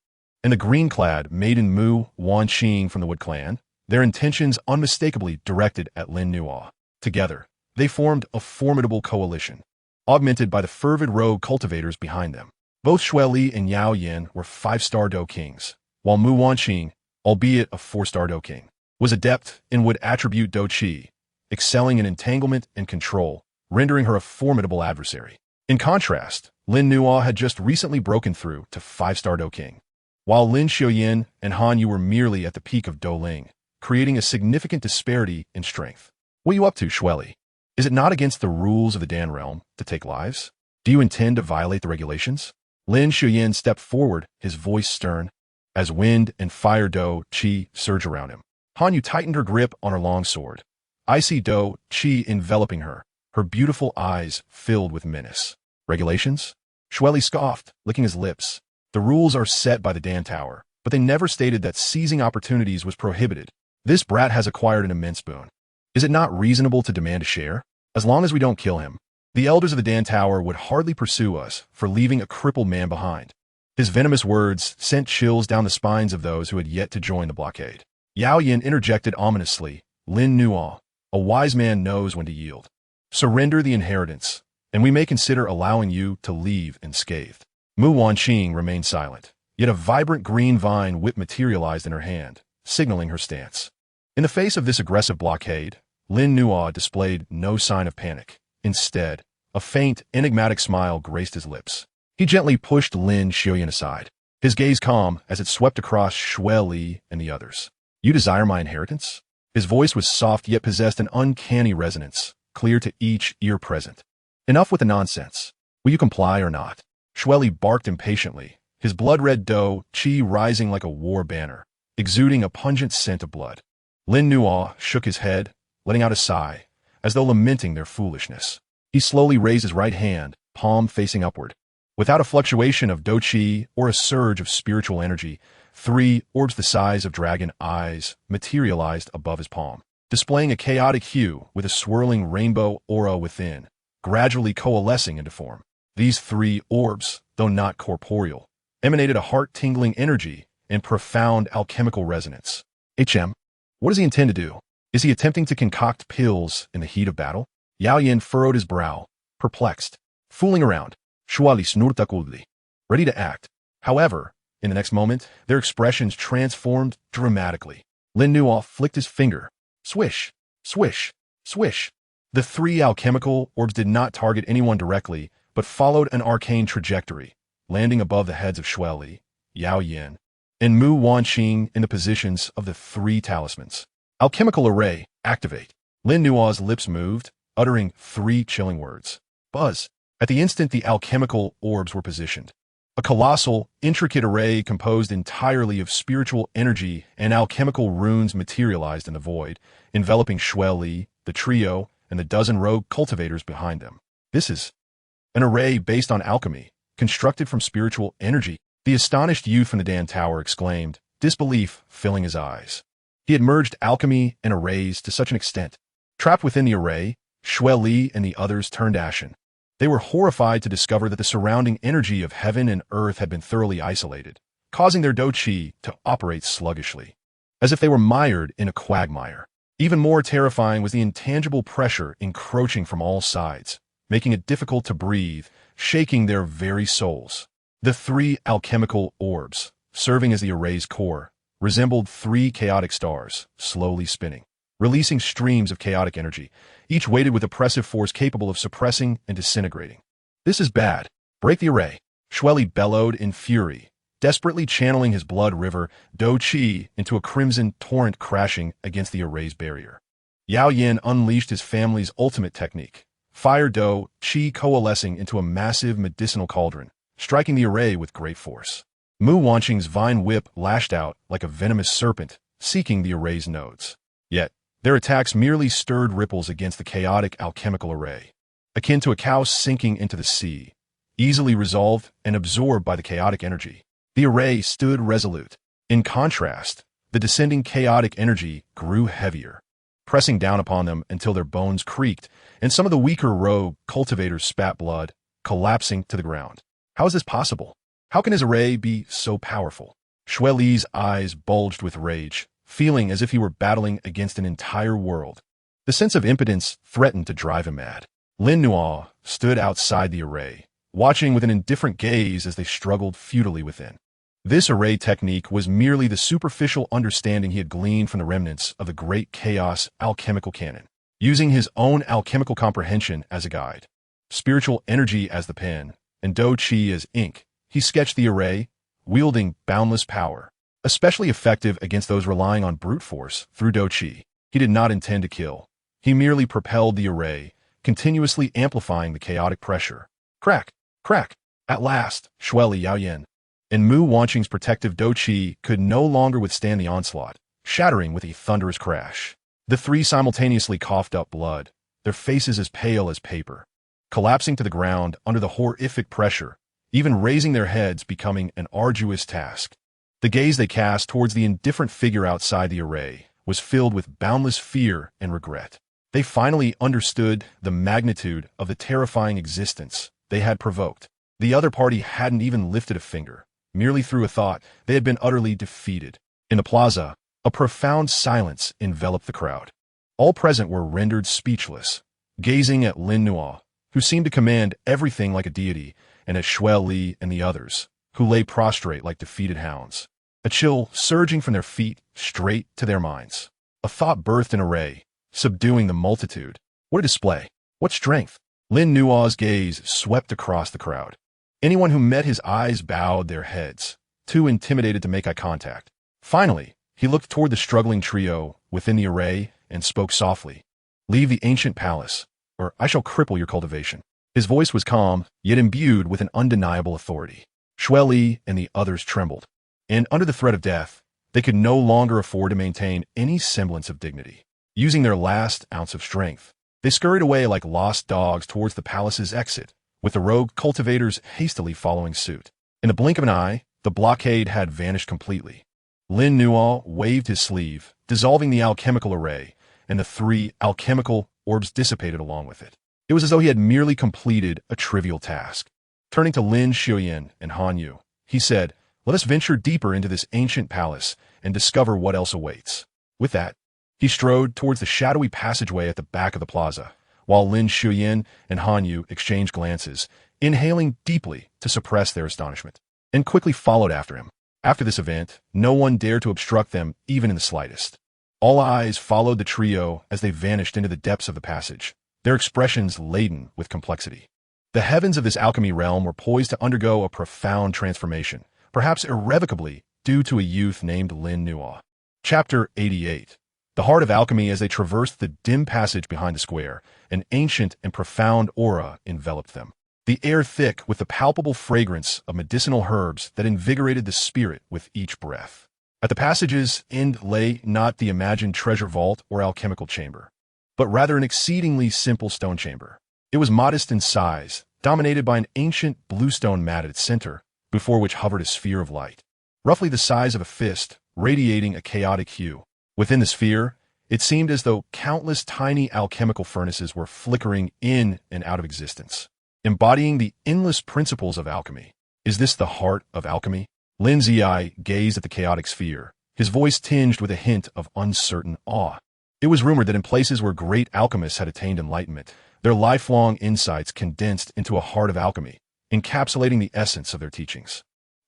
and the green-clad maiden Mu Wanqing from the Wood clan, their intentions unmistakably directed at Lin Nuo. Together, they formed a formidable coalition, augmented by the fervid rogue cultivators behind them. Both Shueli and Yao Yan were 5-star Dou kings, while Mu Wanqing, albeit a 4-star Dou king, was adept and would attribute Dou Qi, excelling in entanglement and control, rendering her a formidable adversary. In contrast, Lin Nuo had just recently broken through to 5-star Dou king, while Lin Xiaoyan and Han Yu were merely at the peak of Dou Ling, creating a significant disparity in strength. What are you up to, Shueli? Is it not against the rules of the Dan realm to take lives? Do you intend to violate the regulations? Lin Xiaoyan stepped forward, his voice stern, as wind and fire Dou Qi surged around him. Han Yu tightened her grip on her long sword, icy Dou Qi enveloping her, her beautiful eyes filled with menace. Regulations? Shueli scoffed, licking his lips. The rules are set by the Dan Tower, but they never stated that seizing opportunities was prohibited. This brat has acquired an immense boon. Is it not reasonable to demand a share? As long as we don't kill him, the elders of the Dan Tower would hardly pursue us for leaving a crippled man behind. His venomous words sent chills down the spines of those who had yet to join the blockade. Yao Yan interjected ominously, Lin Nuo, a wise man knows when to yield. Surrender the inheritance, and we may consider allowing you to leave unscathed. Mu Wanqing remained silent, yet a vibrant green vine whip materialized in her hand, signaling her stance. In the face of this aggressive blockade, Lin Nuo displayed no sign of panic. Instead, a faint, enigmatic smile graced his lips. He gently pushed Lin Xiaoyan aside, his gaze calm as it swept across Shueli and the others. You desire my inheritance? His voice was soft yet possessed an uncanny resonance, clear to each ear present. Enough with the nonsense. Will you comply or not? Shueli barked impatiently, his blood-red Dou Qi rising like a war banner, exuding a pungent scent of blood. Lin Nuo shook his head, letting out a sigh, as though lamenting their foolishness. He slowly raised his right hand, palm facing upward. Without a fluctuation of Dou Qi or a surge of spiritual energy, 3 orbs the size of dragon eyes materialized above his palm, displaying a chaotic hue with a swirling rainbow aura within, gradually coalescing into form. These 3 orbs, though not corporeal, emanated a heart-tingling energy and profound alchemical resonance. What does he intend to do? Is he attempting to concoct pills in the heat of battle? Yao Yan furrowed his brow, perplexed. Fooling around. Shueli snurta coldly, ready to act. However, in the next moment, their expressions transformed dramatically. Lin Nuo flicked his finger. Swish, swish, swish. The 3 alchemical orbs did not target anyone directly, but followed an arcane trajectory, landing above the heads of Shueli, Yao Yan, and Mu Wanqing in the positions of the 3 talismans. Alchemical Array, activate. Lin Nuo's lips moved, uttering 3 chilling words. Buzz. At the instant the alchemical orbs were positioned, a colossal, intricate array composed entirely of spiritual energy and alchemical runes materialized in the void, enveloping Shui Li, the trio, and the dozen rogue cultivators behind them. This is an array based on alchemy, constructed from spiritual energy. The astonished youth from the Dan Tower exclaimed, disbelief filling his eyes. He had merged alchemy and arrays to such an extent. Trapped within the array, Shui Li and the others turned ashen. They were horrified to discover that the surrounding energy of heaven and earth had been thoroughly isolated, causing their Dou Qi to operate sluggishly, as if they were mired in a quagmire. Even more terrifying was the intangible pressure encroaching from all sides, making it difficult to breathe, shaking their very souls. The three alchemical orbs, serving as the array's core, resembled three chaotic stars, slowly spinning, releasing streams of chaotic energy, each weighted with oppressive force capable of suppressing and disintegrating. This is bad. Break the array. Shui Li bellowed in fury, desperately channeling his blood river, Dou Qi, into a crimson torrent crashing against the array's barrier. Yao Yin unleashed his family's ultimate technique, fire Dou Qi coalescing into a massive medicinal cauldron, striking the array with great force. Mu Wanqing's vine whip lashed out like a venomous serpent, seeking the array's nodes. Yet, their attacks merely stirred ripples against the chaotic alchemical array, akin to a cow sinking into the sea, easily resolved and absorbed by the chaotic energy. The array stood resolute. In contrast, the descending chaotic energy grew heavier, pressing down upon them until their bones creaked, and some of the weaker rogue cultivators spat blood, collapsing to the ground. How is this possible? How can his array be so powerful? Shui Li's eyes bulged with rage, feeling as if he were battling against an entire world. The sense of impotence threatened to drive him mad. Lin Nuo stood outside the array, watching with an indifferent gaze as they struggled futilely within. This array technique was merely the superficial understanding he had gleaned from the remnants of the great chaos alchemical canon, using his own alchemical comprehension as a guide, spiritual energy as the pen, and Dou Qi as ink. He sketched the array, wielding boundless power, especially effective against those relying on brute force through Dou Qi. He did not intend to kill. He merely propelled the array, continuously amplifying the chaotic pressure. Crack! Crack! At last, Shui Li, Yao Yin, and Mu Wanqing's protective Dou Qi could no longer withstand the onslaught, shattering with a thunderous crash. The three simultaneously coughed up blood, their faces as pale as paper, collapsing to the ground under the horrific pressure, even raising their heads becoming an arduous task. The gaze they cast towards the indifferent figure outside the array was filled with boundless fear and regret. They finally understood the magnitude of the terrifying existence they had provoked. The other party hadn't even lifted a finger. Merely through a thought, they had been utterly defeated. In the plaza, a profound silence enveloped the crowd. All present were rendered speechless, gazing at Lin Nuo, who seemed to command everything like a deity, and at Shui Li and the others, who lay prostrate like defeated hounds. A chill surging from their feet straight to their minds. A thought birthed in array, subduing the multitude. What a display! What strength! Lin Nuo's gaze swept across the crowd. Anyone who met his eyes bowed their heads, too intimidated to make eye contact. Finally, he looked toward the struggling trio within the array and spoke softly. Leave the ancient palace, or I shall cripple your cultivation. His voice was calm, yet imbued with an undeniable authority. Shui Li and the others trembled, and under the threat of death, they could no longer afford to maintain any semblance of dignity. Using their last ounce of strength, they scurried away like lost dogs towards the palace's exit, with the rogue cultivators hastily following suit. In the blink of an eye, the blockade had vanished completely. Lin Nuo waved his sleeve, dissolving the alchemical array, and the three alchemical orbs dissipated along with it. It was as though he had merely completed a trivial task. Turning to Lin Xuyin and Han Yu, he said, "Let us venture deeper into this ancient palace and discover what else awaits." With that, he strode towards the shadowy passageway at the back of the plaza, while Lin Xuyin and Han Yu exchanged glances, inhaling deeply to suppress their astonishment, and quickly followed after him. After this event, no one dared to obstruct them even in the slightest. All eyes followed the trio as they vanished into the depths of the passage, their expressions laden with complexity. The heavens of this alchemy realm were poised to undergo a profound transformation, perhaps irrevocably, due to a youth named Lin Nuo. Chapter 88. The heart of alchemy. As they traversed the dim passage behind the square, an ancient and profound aura enveloped them. the air thick with the palpable fragrance of medicinal herbs that invigorated the spirit with each breath. At the passage's end lay not the imagined treasure vault or alchemical chamber, but rather an exceedingly simple stone chamber. It was modest in size, dominated by an ancient bluestone mat at its center, before which hovered a sphere of light, roughly the size of a fist, radiating a chaotic hue. Within the sphere, it seemed as though countless tiny alchemical furnaces were flickering in and out of existence, embodying the endless principles of alchemy. Is this the heart of alchemy? Lin Ziyi gazed at the chaotic sphere, his voice tinged with a hint of uncertain awe. It was rumored that in places where great alchemists had attained enlightenment, their lifelong insights condensed into a heart of alchemy, encapsulating the essence of their teachings.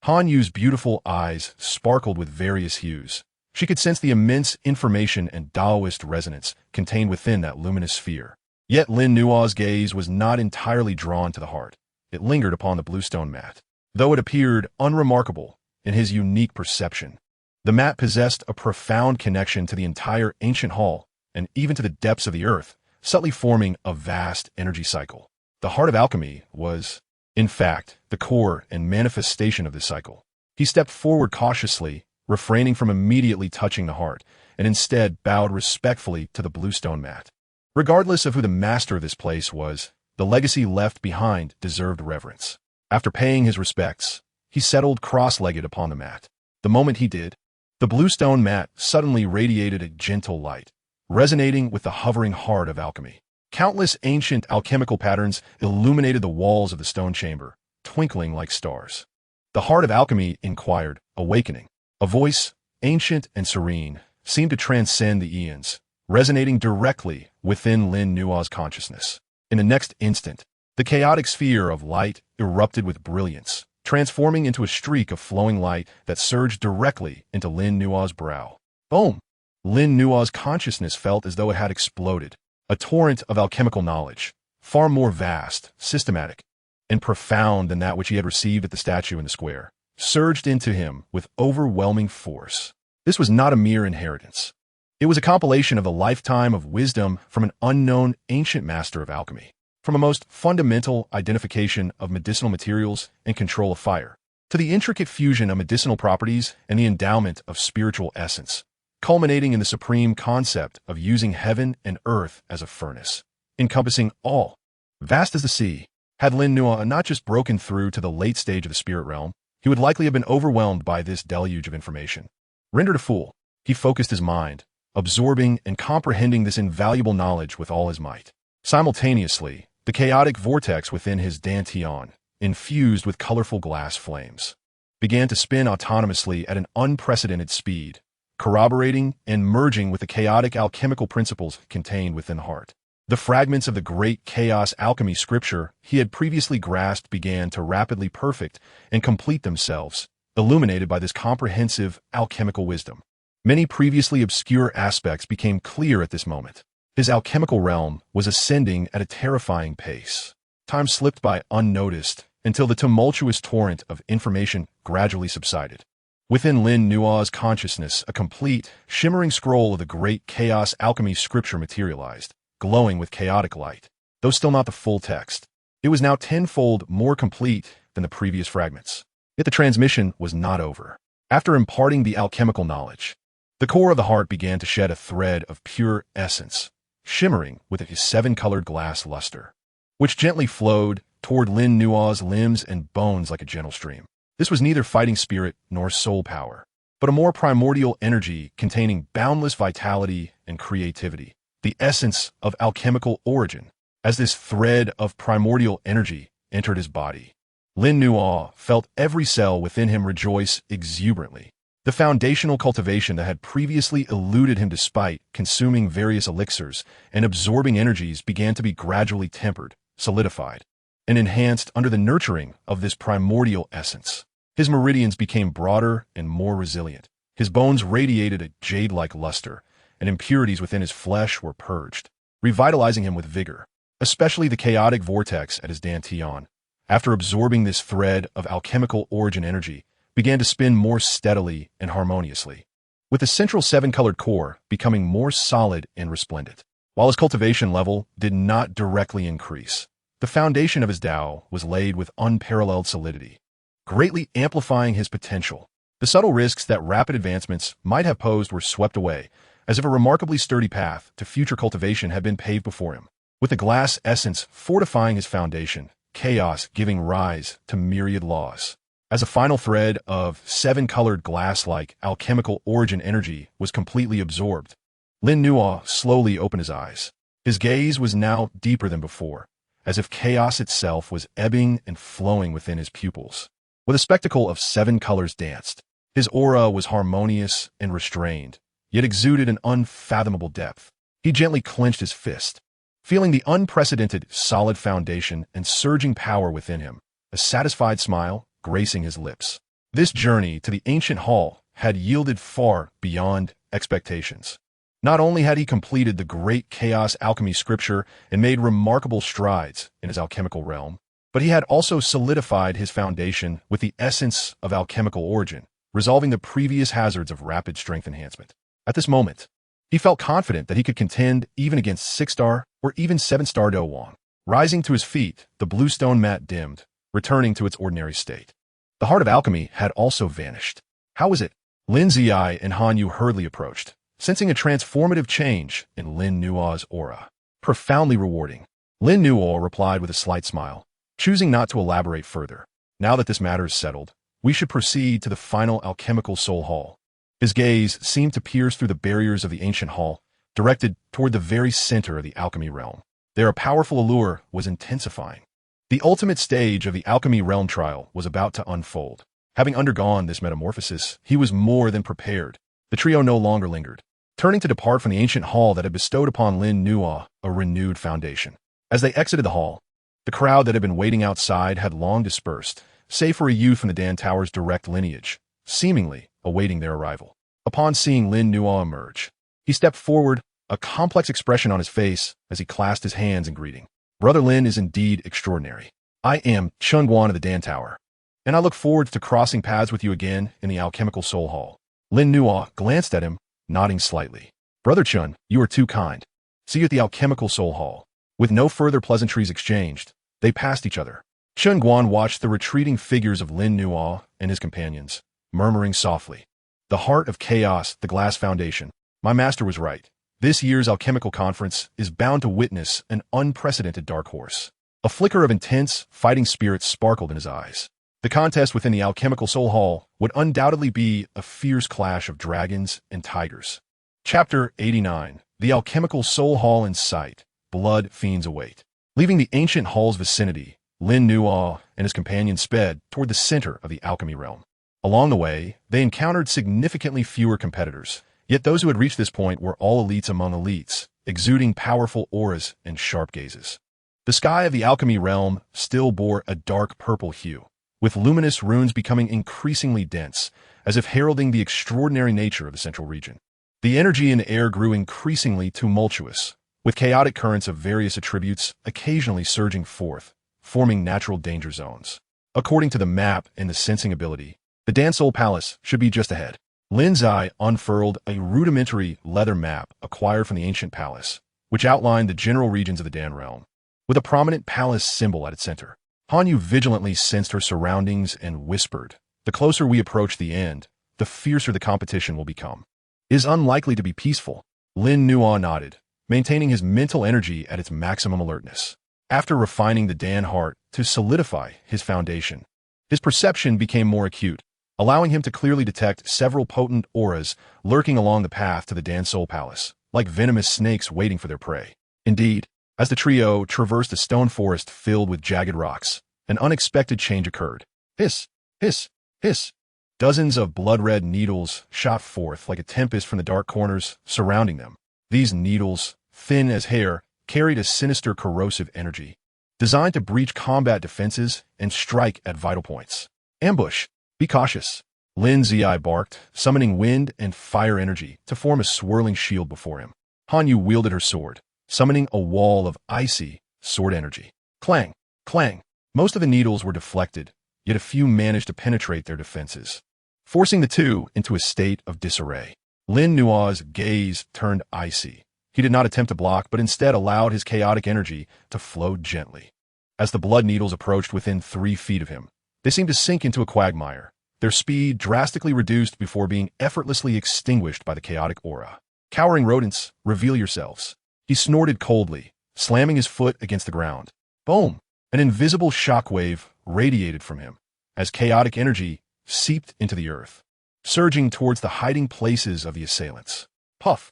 Han Yu's beautiful eyes sparkled with various hues. She could sense the immense information and Taoist resonance contained within that luminous sphere. Yet Lin Nua's gaze was not entirely drawn to the heart. It lingered upon the bluestone mat. Though it appeared unremarkable in his unique perception, the mat possessed a profound connection to the entire ancient hall and even to the depths of the earth, subtly forming a vast energy cycle. The heart of alchemy was, in fact, the core and manifestation of this cycle. He stepped forward cautiously, refraining from immediately touching the heart, and instead bowed respectfully to the bluestone mat. Regardless of who the master of this place was, the legacy left behind deserved reverence. After paying his respects, he settled cross-legged upon the mat. The moment he did, the bluestone mat suddenly radiated a gentle light, resonating with the hovering heart of alchemy. Countless ancient alchemical patterns illuminated the walls of the stone chamber, twinkling like stars. The heart of alchemy inquired, awakening. A voice, ancient and serene, seemed to transcend the eons, resonating directly within Lin Nua's consciousness. In the next instant, the chaotic sphere of light erupted with brilliance, transforming into a streak of flowing light that surged directly into Lin Nua's brow. Boom! Lin Nua's consciousness felt as though it had exploded. A torrent of alchemical knowledge, far more vast, systematic, and profound than that which he had received at the statue in the square, surged into him with overwhelming force. This was not a mere inheritance. It was a compilation of a lifetime of wisdom from an unknown ancient master of alchemy, from a most fundamental identification of medicinal materials and control of fire, to the intricate fusion of medicinal properties and the endowment of spiritual essence, culminating in the supreme concept of using heaven and earth as a furnace, encompassing all. Vast as the sea, had Lin Nua not just broken through to the late stage of the spirit realm, he would likely have been overwhelmed by this deluge of information. Rendered a fool, he focused his mind, absorbing and comprehending this invaluable knowledge with all his might. Simultaneously, the chaotic vortex within his dantian, infused with colorful glass flames, began to spin autonomously at an unprecedented speed, corroborating and merging with the chaotic alchemical principles contained within the heart. The fragments of the great chaos alchemy scripture he had previously grasped began to rapidly perfect and complete themselves, illuminated by this comprehensive alchemical wisdom. Many previously obscure aspects became clear at this moment. His alchemical realm was ascending at a terrifying pace. Time slipped by unnoticed until the tumultuous torrent of information gradually subsided. Within Lin Nua's consciousness, a complete, shimmering scroll of the great chaos alchemy scripture materialized, glowing with chaotic light. Though still not the full text, it was now tenfold more complete than the previous fragments. Yet the transmission was not over. After imparting the alchemical knowledge, the core of the heart began to shed a thread of pure essence, shimmering with its seven-colored glass luster, which gently flowed toward Lin Nua's limbs and bones like a gentle stream. This was neither fighting spirit nor soul power, but a more primordial energy containing boundless vitality and creativity, the essence of alchemical origin. As this thread of primordial energy entered his body, Lin Nua felt every cell within him rejoice exuberantly. The foundational cultivation that had previously eluded him despite consuming various elixirs and absorbing energies began to be gradually tempered, solidified, and enhanced under the nurturing of this primordial essence. His meridians became broader and more resilient. His bones radiated a jade-like luster, and impurities within his flesh were purged, revitalizing him with vigor, especially the chaotic vortex at his dantian. After absorbing this thread of alchemical origin energy, began to spin more steadily and harmoniously, with the central seven-colored core becoming more solid and resplendent. While his cultivation level did not directly increase, the foundation of his Dao was laid with unparalleled solidity, greatly amplifying his potential. The subtle risks that rapid advancements might have posed were swept away, as if a remarkably sturdy path to future cultivation had been paved before him. With the glass essence fortifying his foundation, chaos giving rise to myriad laws. As a final thread of seven-colored glass-like alchemical origin energy was completely absorbed, Lin Nuo slowly opened his eyes. His gaze was now deeper than before, as if chaos itself was ebbing and flowing within his pupils. With a spectacle of seven colors danced, his aura was harmonious and restrained, yet exuded an unfathomable depth. He gently clenched his fist, feeling the unprecedented solid foundation and surging power within him, a satisfied smile gracing his lips. This journey to the ancient hall had yielded far beyond expectations. Not only had he completed the great chaos alchemy scripture and made remarkable strides in his alchemical realm, but he had also solidified his foundation with the essence of alchemical origin, resolving the previous hazards of rapid strength enhancement. At this moment, he felt confident that he could contend even against 6-star or even 7-star Dou Wang. Rising to his feet, the bluestone mat dimmed, returning to its ordinary state. The heart of alchemy had also vanished. How was it? Lin Ziyi and Han Yu hurriedly approached, sensing a transformative change in Lin Nuo's aura. Profoundly rewarding. Lin Nuo replied with a slight smile, choosing not to elaborate further. Now that this matter is settled, we should proceed to the final alchemical soul hall. His gaze seemed to pierce through the barriers of the ancient hall, directed toward the very center of the alchemy realm. There a powerful allure was intensifying. The ultimate stage of the alchemy realm trial was about to unfold. Having undergone this metamorphosis, he was more than prepared. The trio no longer lingered, turning to depart from the ancient hall that had bestowed upon Lin Nuo a renewed foundation. As they exited the hall, the crowd that had been waiting outside had long dispersed, save for a youth from the Dan Tower's direct lineage, seemingly awaiting their arrival. Upon seeing Lin Nuo emerge, he stepped forward, a complex expression on his face as he clasped his hands in greeting. Brother Lin is indeed extraordinary. I am Chun Guan of the Dan Tower, and I look forward to crossing paths with you again in the alchemical soul hall. Lin Nuo glanced at him, nodding slightly. Brother Chun, you are too kind. See you at the alchemical soul hall. With no further pleasantries exchanged, they passed each other. Chun Guan watched the retreating figures of Lin Nuo and his companions, murmuring softly. The heart of chaos, the glass foundation. My master was right. This year's alchemical conference is bound to witness an unprecedented dark horse. A flicker of intense, fighting spirit sparkled in his eyes. The contest within the alchemical soul hall would undoubtedly be a fierce clash of dragons and tigers. Chapter 89. The alchemical soul hall in sight. Blood fiends await. Leaving the ancient hall's vicinity, Lin Nuo and his companions sped toward the center of the alchemy realm. Along the way, they encountered significantly fewer competitors, yet those who had reached this point were all elites among elites, exuding powerful auras and sharp gazes. The sky of the alchemy realm still bore a dark purple hue, with luminous runes becoming increasingly dense, as if heralding the extraordinary nature of the central region. The energy in the air grew increasingly tumultuous, with chaotic currents of various attributes occasionally surging forth, forming natural danger zones. According to the map and the sensing ability, the Dan Soul Palace should be just ahead. Lin Zai unfurled a rudimentary leather map acquired from the ancient palace, which outlined the general regions of the Dan realm, with a prominent palace symbol at its center. Han Yu vigilantly sensed her surroundings and whispered, the closer we approach the end, the fiercer the competition will become. It is unlikely to be peaceful. Lin Nuo nodded, maintaining his mental energy at its maximum alertness. After refining the Dan heart to solidify his foundation, his perception became more acute, allowing him to clearly detect several potent auras lurking along the path to the Dan Soul Palace, like venomous snakes waiting for their prey. Indeed, as the trio traversed a stone forest filled with jagged rocks, an unexpected change occurred. Hiss, hiss, hiss. Dozens of blood-red needles shot forth like a tempest from the dark corners surrounding them. These needles, thin as hair, carried a sinister corrosive energy, designed to breach combat defenses and strike at vital points. Ambush! Be cautious. Lin Ziyi barked, summoning wind and fire energy to form a swirling shield before him. Han Yu wielded her sword, summoning a wall of icy sword energy. Clang! Clang! Most of the needles were deflected, yet a few managed to penetrate their defenses, forcing the two into a state of disarray. Lin Nuo's gaze turned icy. He did not attempt to block, but instead allowed his chaotic energy to flow gently. As the blood needles approached within 3 feet of him, they seemed to sink into a quagmire, their speed drastically reduced before being effortlessly extinguished by the chaotic aura. Cowering rodents, reveal yourselves. He snorted coldly, slamming his foot against the ground. Boom! An invisible shockwave radiated from him, as chaotic energy seeped into the earth, surging towards the hiding places of the assailants. Puff!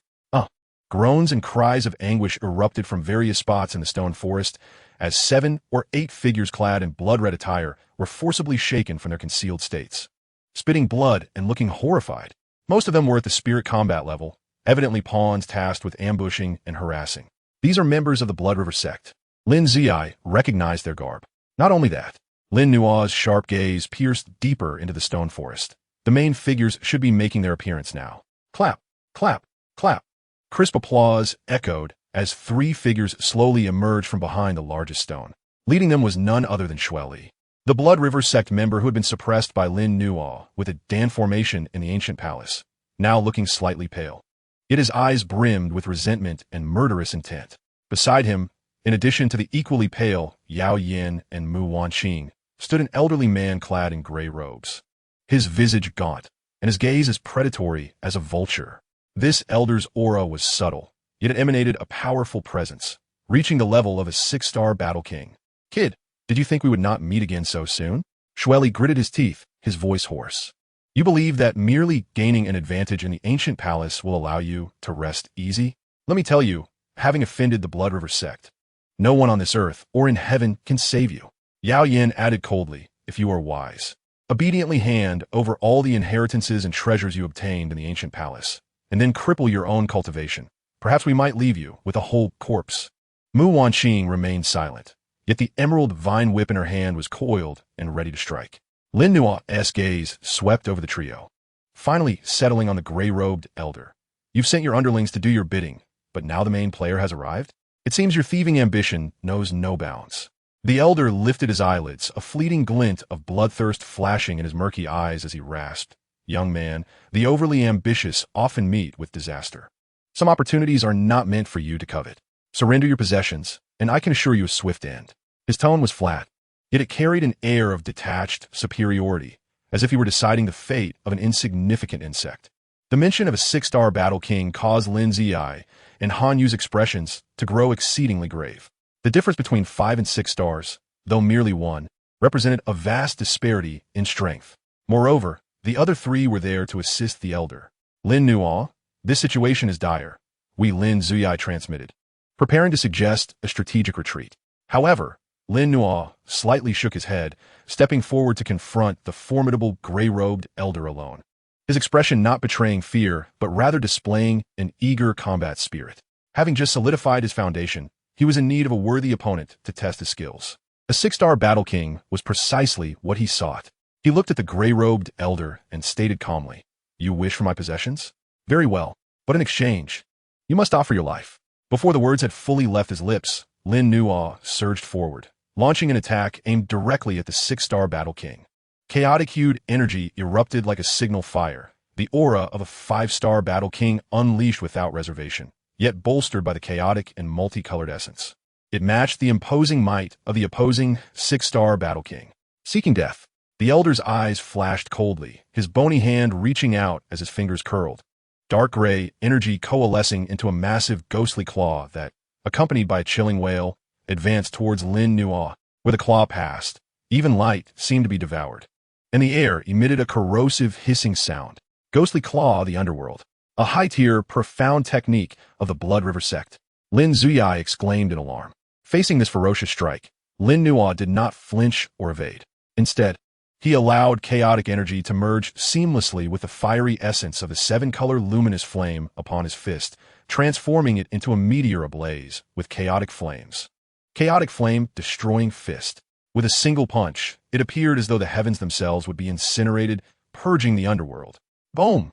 Groans and cries of anguish erupted from various spots in the stone forest as 7 or 8 figures clad in blood-red attire were forcibly shaken from their concealed states. Spitting blood and looking horrified, most of them were at the spirit combat level, evidently pawns tasked with ambushing and harassing. These are members of the Blood River sect. Lin Ziyi recognized their garb. Not only that, Lin Nua's sharp gaze pierced deeper into the stone forest. The main figures should be making their appearance now. Clap, clap, clap. Crisp applause echoed as 3 figures slowly emerged from behind the largest stone. Leading them was none other than Shui Li, the Blood River sect member who had been suppressed by Lin Nua with a Dan formation in the ancient palace, now looking slightly pale. Yet his eyes brimmed with resentment and murderous intent. Beside him, in addition to the equally pale Yao Yin and Mu Wanqing, stood an elderly man clad in gray robes. His visage gaunt, and his gaze as predatory as a vulture. This elder's aura was subtle, yet it emanated a powerful presence, reaching the level of a 6-star battle king. Kid, did you think we would not meet again so soon? Shui Li gritted his teeth, his voice hoarse. You believe that merely gaining an advantage in the ancient palace will allow you to rest easy? Let me tell you, having offended the Blood River sect, no one on this earth or in heaven can save you. Yao Yin added coldly, if you are wise. Obediently hand over all the inheritances and treasures you obtained in the ancient palace, and then cripple your own cultivation. Perhaps we might leave you with a whole corpse. Mu Wanqing remained silent, yet the emerald vine whip in her hand was coiled and ready to strike. Lin Nua's gaze swept over the trio, finally settling on the gray-robed elder. You've sent your underlings to do your bidding, but now the main player has arrived? It seems your thieving ambition knows no bounds. The elder lifted his eyelids, a fleeting glint of bloodthirst flashing in his murky eyes as he rasped. Young man, the overly ambitious often meet with disaster. Some opportunities are not meant for you to covet. Surrender your possessions, and I can assure you a swift end. His tone was flat, yet it carried an air of detached superiority, as if he were deciding the fate of an insignificant insect. The mention of a 6-star battle king caused Lin Ziyi and Han Yu's expressions to grow exceedingly grave. The difference between 5 and 6 stars, though merely 1, represented a vast disparity in strength. Moreover, the other 3 were there to assist the elder. Lin Nua, this situation is dire, Lin Ziyi transmitted, preparing to suggest a strategic retreat. However, Lin Nua slightly shook his head, stepping forward to confront the formidable gray-robed elder alone. His expression not betraying fear, but rather displaying an eager combat spirit. Having just solidified his foundation, he was in need of a worthy opponent to test his skills. A 6-star battle king was precisely what he sought. He looked at the gray-robed elder and stated calmly, You wish for my possessions? Very well, but in exchange, you must offer your life. Before the words had fully left his lips, Lin Nua surged forward, launching an attack aimed directly at the 6-star battle king. Chaotic-hued energy erupted like a signal fire, the aura of a 5-star battle king unleashed without reservation, yet bolstered by the chaotic and multicolored essence. It matched the imposing might of the opposing 6-star battle king. Seeking death, the elder's eyes flashed coldly, his bony hand reaching out as his fingers curled. Dark gray energy coalescing into a massive ghostly claw that, accompanied by a chilling wail, advanced towards Lin Nua. Where the claw passed, even light seemed to be devoured, and the air emitted a corrosive hissing sound. Ghostly claw of the underworld, a high-tier, profound technique of the Blood River sect. Lin Ziyi exclaimed in alarm. Facing this ferocious strike, Lin Nua did not flinch or evade. Instead, he allowed chaotic energy to merge seamlessly with the fiery essence of the 7-color luminous flame upon his fist, transforming it into a meteor ablaze with chaotic flames. Chaotic flame destroying fist. With a single punch, it appeared as though the heavens themselves would be incinerated, purging the underworld. Boom!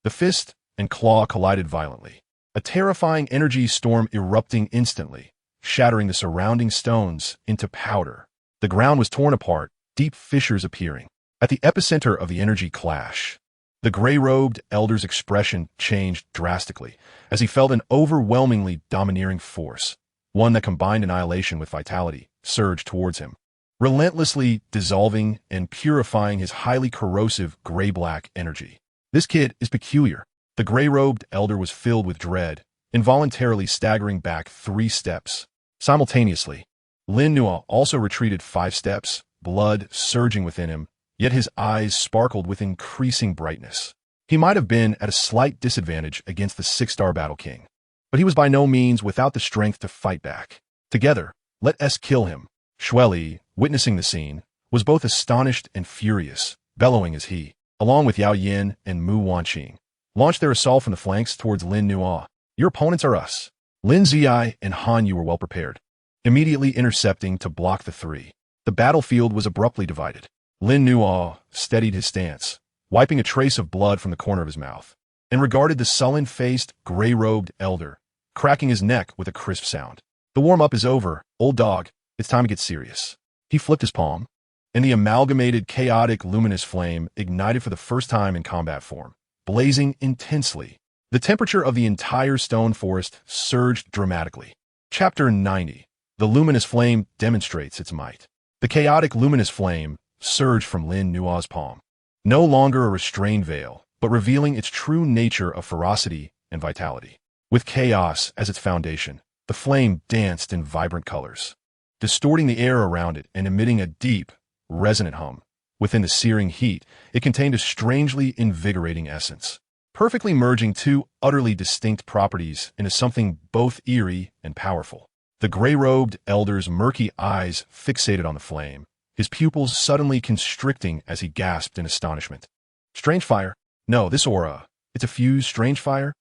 The fist and claw collided violently, a terrifying energy storm erupting instantly, shattering the surrounding stones into powder. The ground was torn apart, deep fissures appearing. At the epicenter of the energy clash, the gray-robed elder's expression changed drastically as he felt an overwhelmingly domineering force, one that combined annihilation with vitality, surged towards him, relentlessly dissolving and purifying his highly corrosive gray-black energy. This kid is peculiar. The gray-robed elder was filled with dread, involuntarily staggering back 3 steps. Simultaneously, Lin Nua also retreated 5 steps, blood surging within him, yet his eyes sparkled with increasing brightness. He might have been at a slight disadvantage against the 6-star Battle King, but he was by no means without the strength to fight back. Together, let us kill him. Shueli, witnessing the scene, was both astonished and furious, bellowing as he, along with Yao Yin and Mu Wanqing, launched their assault from the flanks towards Lin Nua. Your opponents are us. Lin Ziyi and Han Yu were well prepared, immediately intercepting to block the 3. The battlefield was abruptly divided. Lin Nua steadied his stance, wiping a trace of blood from the corner of his mouth, and regarded the sullen-faced, gray-robed elder, cracking his neck with a crisp sound. The warm-up is over, old dog. It's time to get serious. He flipped his palm, and the amalgamated chaotic luminous flame ignited for the first time in combat form, blazing intensely. The temperature of the entire stone forest surged dramatically. Chapter 90. The luminous flame demonstrates its might. The chaotic luminous flame surged from Lin Nua's palm, no longer a restrained veil, but revealing its true nature of ferocity and vitality. With chaos as its foundation, the flame danced in vibrant colors, distorting the air around it and emitting a deep, resonant hum. Within the searing heat, it contained a strangely invigorating essence, perfectly merging 2 utterly distinct properties into something both eerie and powerful. The gray-robed elder's murky eyes fixated on the flame, his pupils suddenly constricting as he gasped in astonishment. Strange fire? No, this aura. It's a fused strange fire?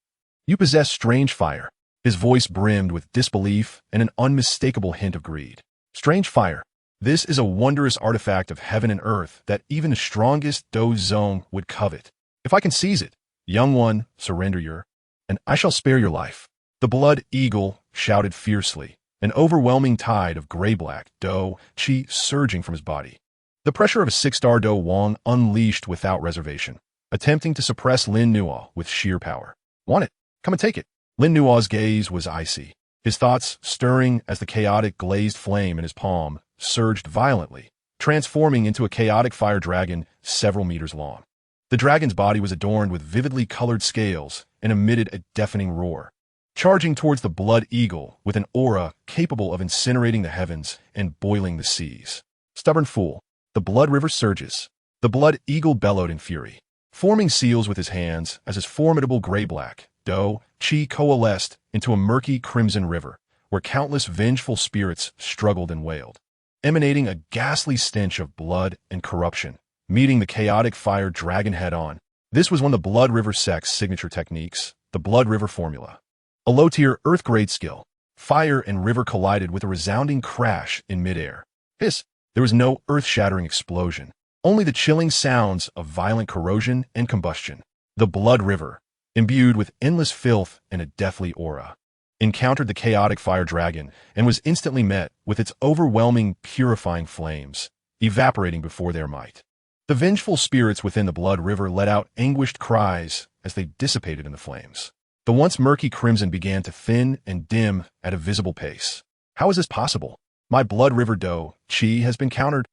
You possess strange fire. His voice brimmed with disbelief and an unmistakable hint of greed. Strange fire. This is a wondrous artifact of heaven and earth that even the strongest Dou Zong would covet. If I can seize it, young one, surrender and I shall spare your life. The blood eagle shouted fiercely, an overwhelming tide of gray-black Dou Qi surging from his body. The pressure of a 6-star Dou Wang unleashed without reservation, attempting to suppress Lin Nua with sheer power. Want it? Come and take it. Lin Nua's gaze was icy, his thoughts stirring as the chaotic glazed flame in his palm surged violently, transforming into a chaotic fire dragon several meters long. The dragon's body was adorned with vividly colored scales and emitted a deafening roar, charging towards the blood eagle with an aura capable of incinerating the heavens and boiling the seas. Stubborn fool, the blood river surges. The blood eagle bellowed in fury, forming seals with his hands as his formidable gray-black Dou Qi coalesced into a murky crimson river, where countless vengeful spirits struggled and wailed, emanating a ghastly stench of blood and corruption, meeting the chaotic fire dragon head-on. This was one of the Blood River sect's signature techniques, the Blood River Formula. A low-tier Earth-grade skill. Fire and river collided with a resounding crash in midair. Hiss! There was no earth-shattering explosion, only the chilling sounds of violent corrosion and combustion. The Blood River, imbued with endless filth and a deathly aura, encountered the chaotic fire dragon and was instantly met with its overwhelming, purifying flames, evaporating before their might. The vengeful spirits within the Blood River let out anguished cries as they dissipated in the flames. The once murky crimson began to thin and dim at a visible pace. How is this possible? My Blood River Dou Qi has been countered.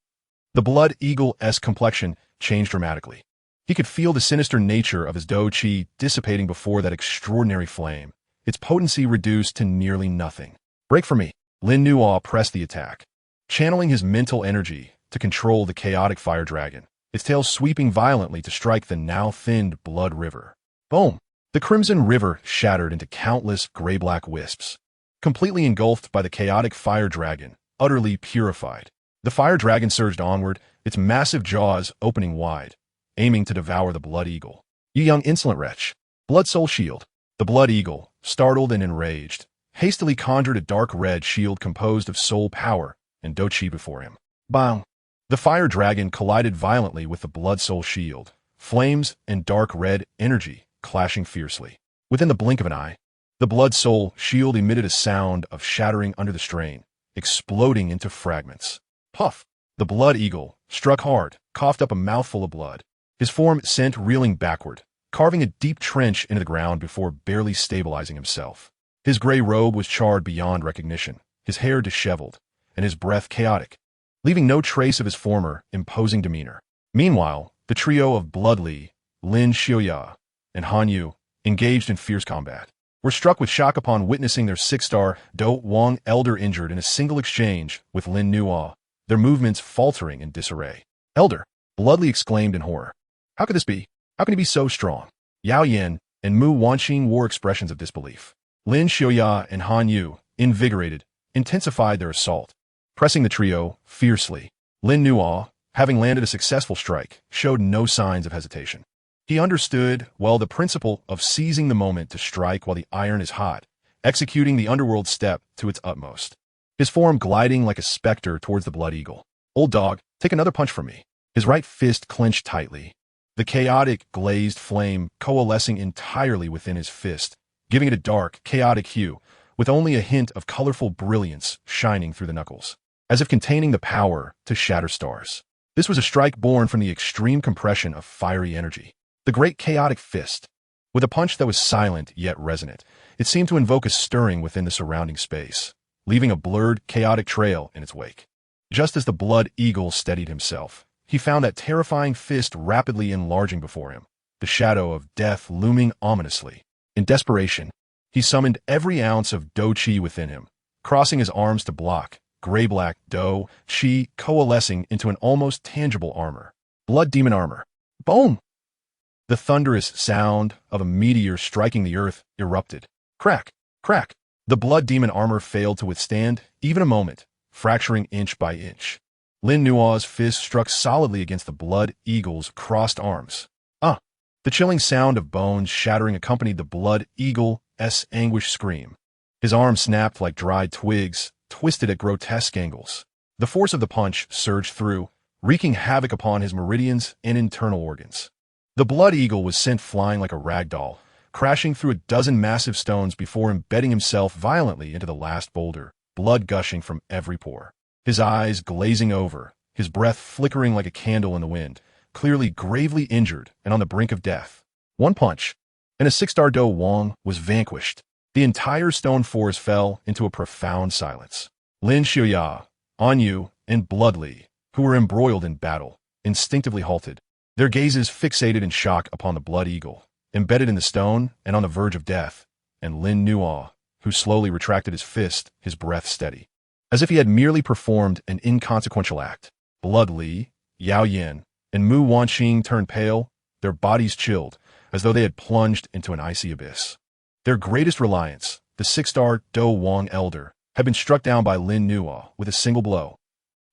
The Blood Eagle-esque complexion changed dramatically. He could feel the sinister nature of his Dou Qi dissipating before that extraordinary flame, its potency reduced to nearly nothing. Break for me. Lin Nua pressed the attack, channeling his mental energy to control the chaotic fire dragon, its tail sweeping violently to strike the now-thinned Blood River. Boom! The crimson river shattered into countless gray-black wisps, completely engulfed by the chaotic fire dragon, utterly purified. The fire dragon surged onward, its massive jaws opening wide, aiming to devour the Blood Eagle. You young insolent wretch! Blood Soul Shield! The Blood Eagle, startled and enraged, hastily conjured a dark red shield composed of soul power and Dou Qi before him. Bang! The fire dragon collided violently with the Blood Soul Shield, flames and dark red energy clashing fiercely. Within the blink of an eye, the Blood Soul Shield emitted a sound of shattering under the strain, exploding into fragments. Puff! The Blood Eagle struck hard, coughed up a mouthful of blood. His form sent reeling backward, carving a deep trench into the ground before barely stabilizing himself. His gray robe was charred beyond recognition, his hair disheveled, and his breath chaotic, leaving no trace of his former, imposing demeanor. Meanwhile, the trio of Blood Li, Lin Xiuya, and Han Yu, engaged in fierce combat, were struck with shock upon witnessing their 6-star Dou Wang elder injured in a single exchange with Lin Nuo, their movements faltering in disarray. "Elder," Blood Li exclaimed in horror. "How could this be? How can he be so strong?" Yao Yin and Mu Wanqing wore expressions of disbelief. Lin Xiuya and Han Yu, invigorated, intensified their assault, pressing the trio fiercely. Lin Nuo, having landed a successful strike, showed no signs of hesitation. He understood, well, the principle of seizing the moment to strike while the iron is hot, executing the underworld step to its utmost. His form gliding like a specter towards the Blood Eagle. "Old dog, take another punch from me." His right fist clenched tightly, the chaotic, glazed flame coalescing entirely within his fist, giving it a dark, chaotic hue, with only a hint of colorful brilliance shining through the knuckles, as if containing the power to shatter stars. This was a strike born from the extreme compression of fiery energy. The great chaotic fist, with a punch that was silent yet resonant, it seemed to invoke a stirring within the surrounding space, leaving a blurred, chaotic trail in its wake. Just as the Blood Eagle steadied himself, he found that terrifying fist rapidly enlarging before him, the shadow of death looming ominously. In desperation, he summoned every ounce of Dou Qi within him, crossing his arms to block, gray-black Dou Qi coalescing into an almost tangible armor. Blood demon armor. Boom! The thunderous sound of a meteor striking the earth erupted. Crack! Crack! The blood demon armor failed to withstand even a moment, fracturing inch by inch. Lin Nuo's fist struck solidly against the Blood Eagle's crossed arms. The chilling sound of bones shattering accompanied the Blood Eagle's anguished scream. His arms snapped like dried twigs, twisted at grotesque angles. The force of the punch surged through, wreaking havoc upon his meridians and internal organs. The Blood Eagle was sent flying like a rag doll, crashing through a dozen massive stones before embedding himself violently into the last boulder, blood gushing from every pore. His eyes glazing over, his breath flickering like a candle in the wind, clearly gravely injured and on the brink of death. One punch, and a 6-star Dou Wang was vanquished. The entire stone forest fell into a profound silence. Lin Xiuya, Han Yu, and Blood Li, who were embroiled in battle, instinctively halted, their gazes fixated in shock upon the Blood Eagle, embedded in the stone and on the verge of death, and Lin Nuo, who slowly retracted his fist, his breath steady, as if he had merely performed an inconsequential act. Blood Li, Yao Yin, and Mu Wanqing turned pale, their bodies chilled, as though they had plunged into an icy abyss. Their greatest reliance, the 6-star Dou Wang Elder, had been struck down by Lin Nuo with a single blow.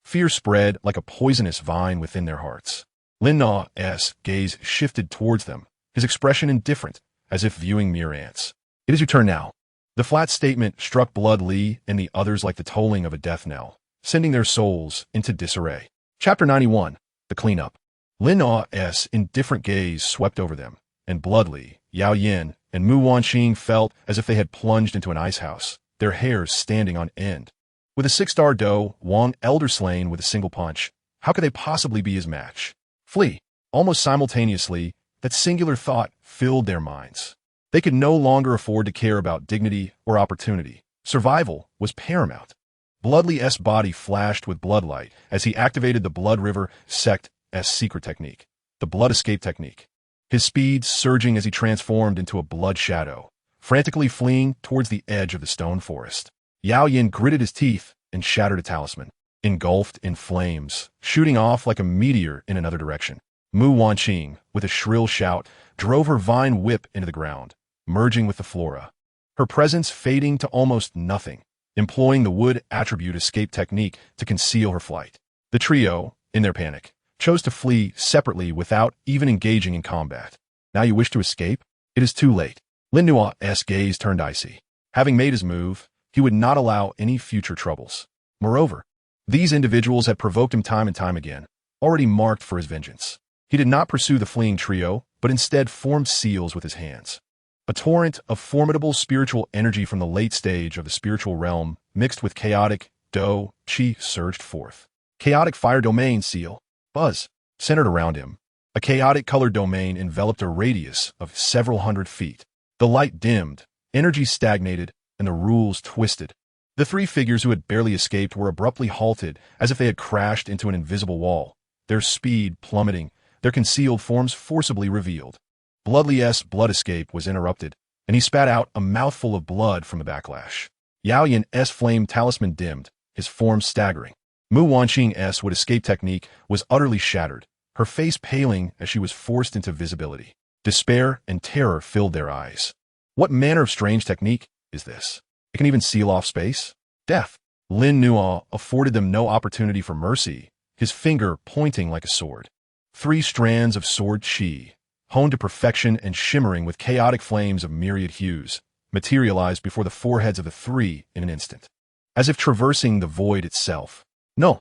Fear spread like a poisonous vine within their hearts. Lin Nuo's gaze shifted towards them, his expression indifferent, as if viewing mere ants. "It is your turn now." The flat statement struck Blood Li and the others like the tolling of a death knell, sending their souls into disarray. Chapter 91, The Cleanup. Lin Nuo's indifferent gaze swept over them, and Blood Li, Yao Yin, and Mu Wanqing felt as if they had plunged into an ice house, their hairs standing on end. With a 6-star Dou Wang Elder slain with a single punch, how could they possibly be his match? Flee. Almost simultaneously, that singular thought filled their minds. They could no longer afford to care about dignity or opportunity. Survival was paramount. Blood Li's body flashed with bloodlight as he activated the Blood River Sect's secret technique, the Blood Escape technique. His speed surging as he transformed into a blood shadow, frantically fleeing towards the edge of the stone forest. Yao Yin gritted his teeth and shattered a talisman, engulfed in flames, shooting off like a meteor in another direction. Mu Wanqing, with a shrill shout, drove her vine whip into the ground, merging with the flora, her presence fading to almost nothing, employing the wood attribute escape technique to conceal her flight. The trio, in their panic, chose to flee separately without even engaging in combat. Now you wish to escape? It is too late. Lin Nuo's gaze turned icy. Having made his move, he would not allow any future troubles. Moreover, these individuals had provoked him time and time again, already marked for his vengeance. He did not pursue the fleeing trio, but instead formed seals with his hands. A torrent of formidable spiritual energy from the late stage of the spiritual realm, mixed with chaotic Dou Qi, surged forth. Chaotic fire domain seal. Buzz. Centered around him, a chaotic color domain enveloped a radius of several hundred feet. The light dimmed, energy stagnated, and the rules twisted. The three figures who had barely escaped were abruptly halted as if they had crashed into an invisible wall, their speed plummeting, their concealed forms forcibly revealed. Bloodly's blood escape was interrupted, and he spat out a mouthful of blood from the backlash. Yao Yan's flame talisman dimmed, his form staggering. Mu Wanqing's escape technique was utterly shattered, her face paling as she was forced into visibility. Despair and terror filled their eyes. What manner of strange technique is this? It can even seal off space? Death. Lin Nuo afforded them no opportunity for mercy, his finger pointing like a sword. 3 strands of sword chi, honed to perfection and shimmering with chaotic flames of myriad hues, materialized before the foreheads of the three in an instant, as if traversing the void itself. No!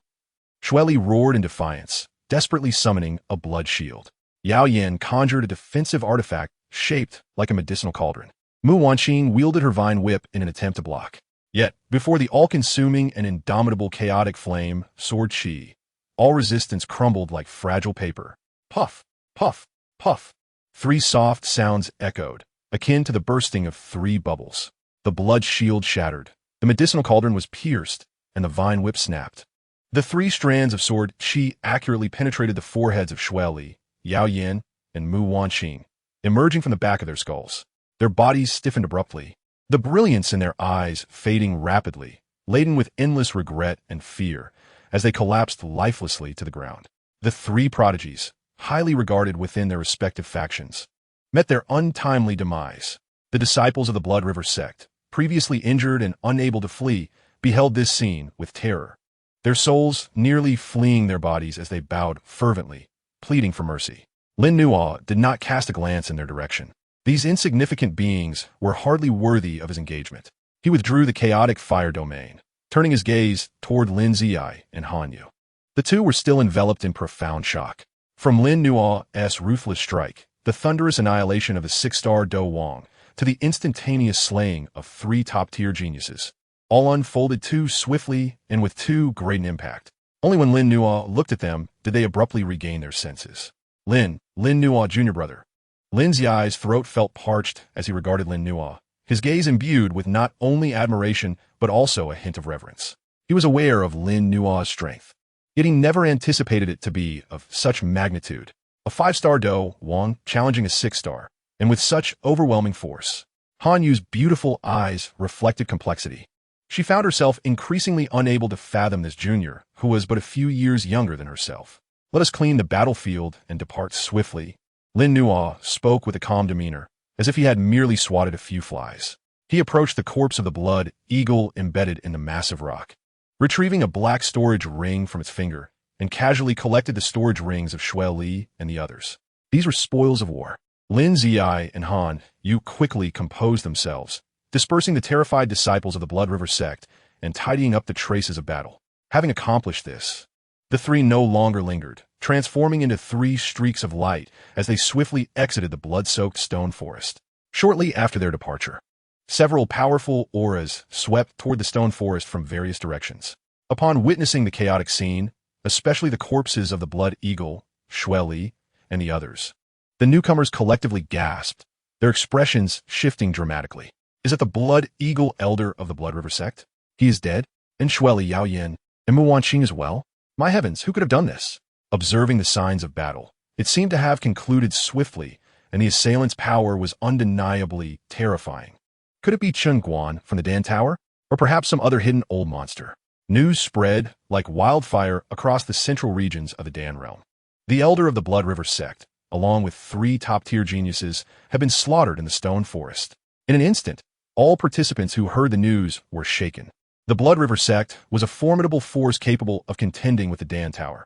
Shueli roared in defiance, desperately summoning a blood shield. Yao Yan conjured a defensive artifact shaped like a medicinal cauldron. Mu Wanqing wielded her vine whip in an attempt to block. Yet, before the all-consuming and indomitable chaotic flame, sword chi, all resistance crumbled like fragile paper. Puff, puff, puff. 3 soft sounds echoed, akin to the bursting of 3 bubbles. The blood shield shattered, the medicinal cauldron was pierced, and the vine whip snapped. The 3 strands of sword chi accurately penetrated the foreheads of Shueli, Yao Yan, and Mu Wanqing, emerging from the back of their skulls. Their bodies stiffened abruptly, the brilliance in their eyes fading rapidly, laden with endless regret and fear, as they collapsed lifelessly to the ground. The 3 prodigies, highly regarded within their respective factions, met their untimely demise. The disciples of the Blood River sect, previously injured and unable to flee, beheld this scene with terror, their souls nearly fleeing their bodies as they bowed fervently, pleading for mercy. Lin Nuo did not cast a glance in their direction. These insignificant beings were hardly worthy of his engagement. He withdrew the chaotic fire domain, turning his gaze toward Lin Ziyi and Han Yu. The two were still enveloped in profound shock. From Lin Nuo's ruthless strike, the thunderous annihilation of the 6-star Dou Wang, to the instantaneous slaying of 3 top-tier geniuses, all unfolded too swiftly and with too great an impact. Only when Lin Nuo looked at them did they abruptly regain their senses. Lin Nuo Jr. brother. Lin Ziyi's throat felt parched as he regarded Lin Nuo, his gaze imbued with not only admiration but also a hint of reverence. He was aware of Lin Nuo's strength, yet he never anticipated it to be of such magnitude. A 5-star Dou Wang challenging a 6-star, and with such overwhelming force. Han Yu's beautiful eyes reflected complexity. She found herself increasingly unable to fathom this junior, who was but a few years younger than herself. Let us clean the battlefield and depart swiftly. Lin Nuo spoke with a calm demeanor, as if he had merely swatted a few flies. He approached the corpse of the blood eagle embedded in the massive rock, retrieving a black storage ring from its finger, and casually collected the storage rings of Shueli and the others. These were spoils of war. Lin Ziyi and Han Yu quickly composed themselves, dispersing the terrified disciples of the Blood River sect and tidying up the traces of battle. Having accomplished this, the 3 no longer lingered, transforming into 3 streaks of light as they swiftly exited the blood-soaked stone forest. Shortly after their departure, several powerful auras swept toward the stone forest from various directions. Upon witnessing the chaotic scene, especially the corpses of the Blood Eagle, Shueli, and the others, the newcomers collectively gasped, their expressions shifting dramatically. Is it the Blood Eagle elder of the Blood River sect? He is dead? And Shueli, Yao Yan, and Mu Wanqing as well? My heavens, who could have done this? Observing the signs of battle, it seemed to have concluded swiftly, and the assailant's power was undeniably terrifying. Could it be Chen Guan from the Dan Tower? Or perhaps some other hidden old monster? News spread like wildfire across the central regions of the Dan realm. The elder of the Blood River sect, along with 3 top-tier geniuses, had been slaughtered in the stone forest. In an instant, all participants who heard the news were shaken. The Blood River sect was a formidable force capable of contending with the Dan Tower.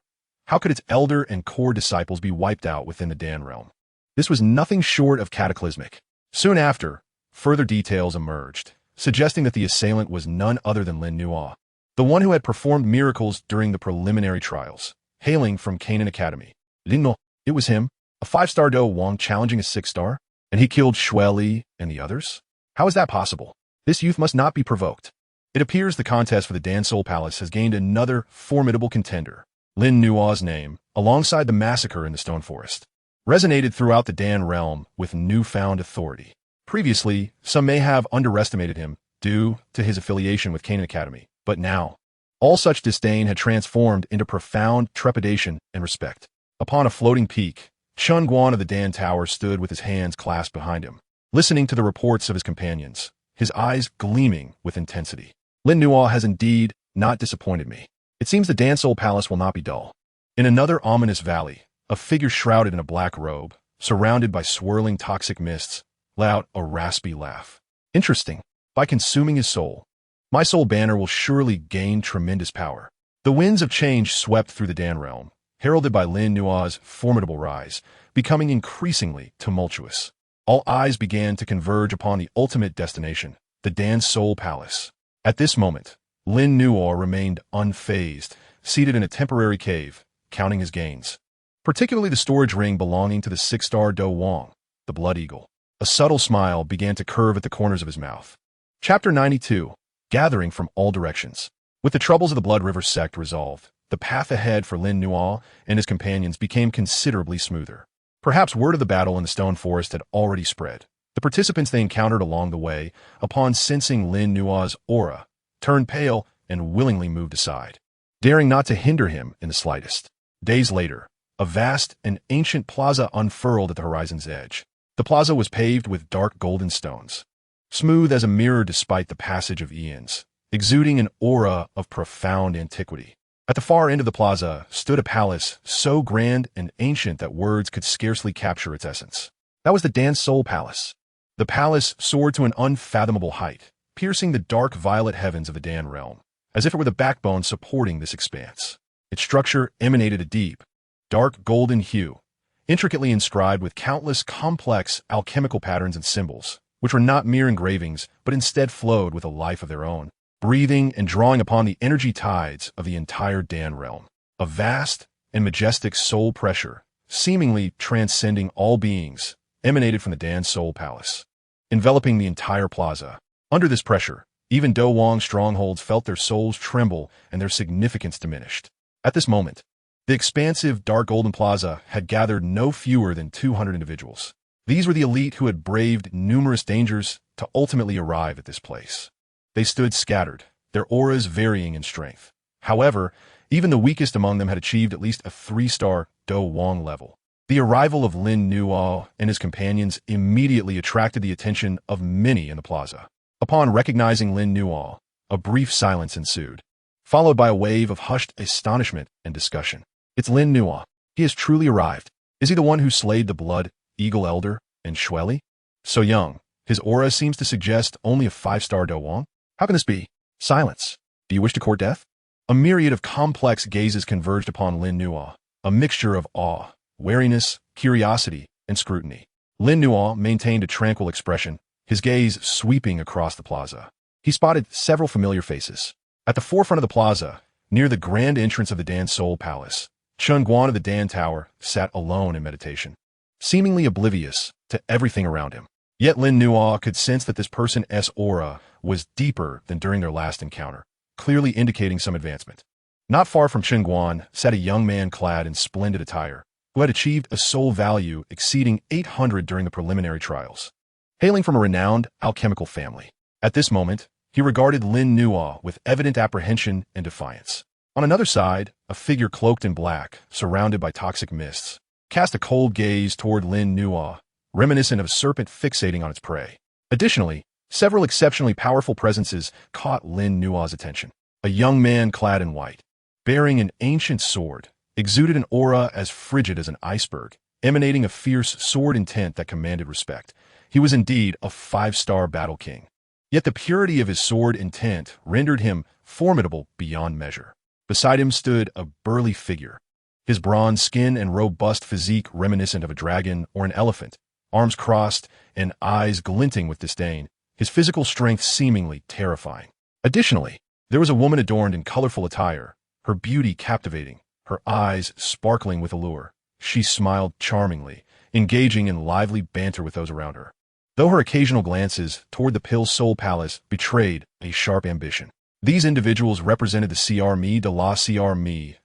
How could its elder and core disciples be wiped out within the Dan realm? This was nothing short of cataclysmic. Soon after, further details emerged, suggesting that the assailant was none other than Lin Nuo, the one who had performed miracles during the preliminary trials, hailing from Canaan Academy. Lin Nuo, it was him, a 5-star Dou Wang challenging a 6-star, and he killed Shueli and the others? How is that possible? This youth must not be provoked. It appears the contest for the Dan Soul Palace has gained another formidable contender. Lin Nuo's name, alongside the massacre in the Stone Forest, resonated throughout the Dan realm with newfound authority. Previously, some may have underestimated him, due to his affiliation with Canaan Academy. But now, all such disdain had transformed into profound trepidation and respect. Upon a floating peak, Chun Guan of the Dan Tower stood with his hands clasped behind him, listening to the reports of his companions, his eyes gleaming with intensity. Lin Nuo has indeed not disappointed me. It seems the Dan Soul Palace will not be dull. In another ominous valley, a figure shrouded in a black robe, surrounded by swirling toxic mists, let out a raspy laugh. Interesting. By consuming his soul, my soul banner will surely gain tremendous power. The winds of change swept through the Dan realm, heralded by Lin Nuo's formidable rise, becoming increasingly tumultuous. All eyes began to converge upon the ultimate destination, the Dan Soul Palace. At this moment, Lin Nuo remained unfazed, seated in a temporary cave, counting his gains, particularly the storage ring belonging to the 6-star Dou Wang, the Blood Eagle. A subtle smile began to curve at the corners of his mouth. Chapter 92. Gathering from all directions. With the troubles of the Blood River sect resolved, the path ahead for Lin Nuo and his companions became considerably smoother. Perhaps word of the battle in the Stone Forest had already spread. The participants they encountered along the way, upon sensing Lin Nuo's aura, turned pale and willingly moved aside, daring not to hinder him in the slightest. Days later, a vast and ancient plaza unfurled at the horizon's edge. The plaza was paved with dark golden stones, smooth as a mirror despite the passage of eons, exuding an aura of profound antiquity. At the far end of the plaza stood a palace so grand and ancient that words could scarcely capture its essence. That was the Dan Soul Palace. The palace soared to an unfathomable height, piercing the dark violet heavens of the Dan realm, as if it were the backbone supporting this expanse. Its structure emanated a deep, dark golden hue, intricately inscribed with countless complex alchemical patterns and symbols, which were not mere engravings, but instead flowed with a life of their own, breathing and drawing upon the energy tides of the entire Dan realm. A vast and majestic soul pressure, seemingly transcending all beings, emanated from the Dan Soul Palace, enveloping the entire plaza. Under this pressure, even Dou Wang's strongholds felt their souls tremble and their significance diminished. At this moment, the expansive dark golden plaza had gathered no fewer than 200 individuals. These were the elite who had braved numerous dangers to ultimately arrive at this place. They stood scattered, their auras varying in strength. However, even the weakest among them had achieved at least a 3-star Dou Wang level. The arrival of Lin Nuo and his companions immediately attracted the attention of many in the plaza. Upon recognizing Lin Nuo, a brief silence ensued, followed by a wave of hushed astonishment and discussion. It's Lin Nuo. He has truly arrived. Is he the one who slayed the Blood Eagle Elder and Shueli? So young, his aura seems to suggest only a 5-star Dou Wang. How can this be? Silence. Do you wish to court death? A myriad of complex gazes converged upon Lin Nuo, a mixture of awe, wariness, curiosity, and scrutiny. Lin Nuo maintained a tranquil expression, his gaze sweeping across the plaza. He spotted several familiar faces. At the forefront of the plaza, near the grand entrance of the Dan Soul Palace, Chun Guan of the Dan Tower sat alone in meditation, seemingly oblivious to everything around him. Yet Lin Nuo could sense that this person's aura was deeper than during their last encounter, clearly indicating some advancement. Not far from Chun Guan sat a young man clad in splendid attire, who had achieved a soul value exceeding 800 during the preliminary trials. Hailing from a renowned alchemical family, at this moment, he regarded Lin Nuo with evident apprehension and defiance. On another side, a figure cloaked in black, surrounded by toxic mists, cast a cold gaze toward Lin Nuo, reminiscent of a serpent fixating on its prey. Additionally, several exceptionally powerful presences caught Lin Nuo's attention. A young man clad in white, bearing an ancient sword, exuded an aura as frigid as an iceberg, emanating a fierce sword intent that commanded respect. He was indeed a 5-star battle king. Yet the purity of his sword intent rendered him formidable beyond measure. Beside him stood a burly figure, his bronze skin and robust physique reminiscent of a dragon or an elephant, arms crossed and eyes glinting with disdain, his physical strength seemingly terrifying. Additionally, there was a woman adorned in colorful attire, her beauty captivating, her eyes sparkling with allure. She smiled charmingly, engaging in lively banter with those around her, though her occasional glances toward the Pill Soul Palace betrayed a sharp ambition. These individuals represented the CR de la CR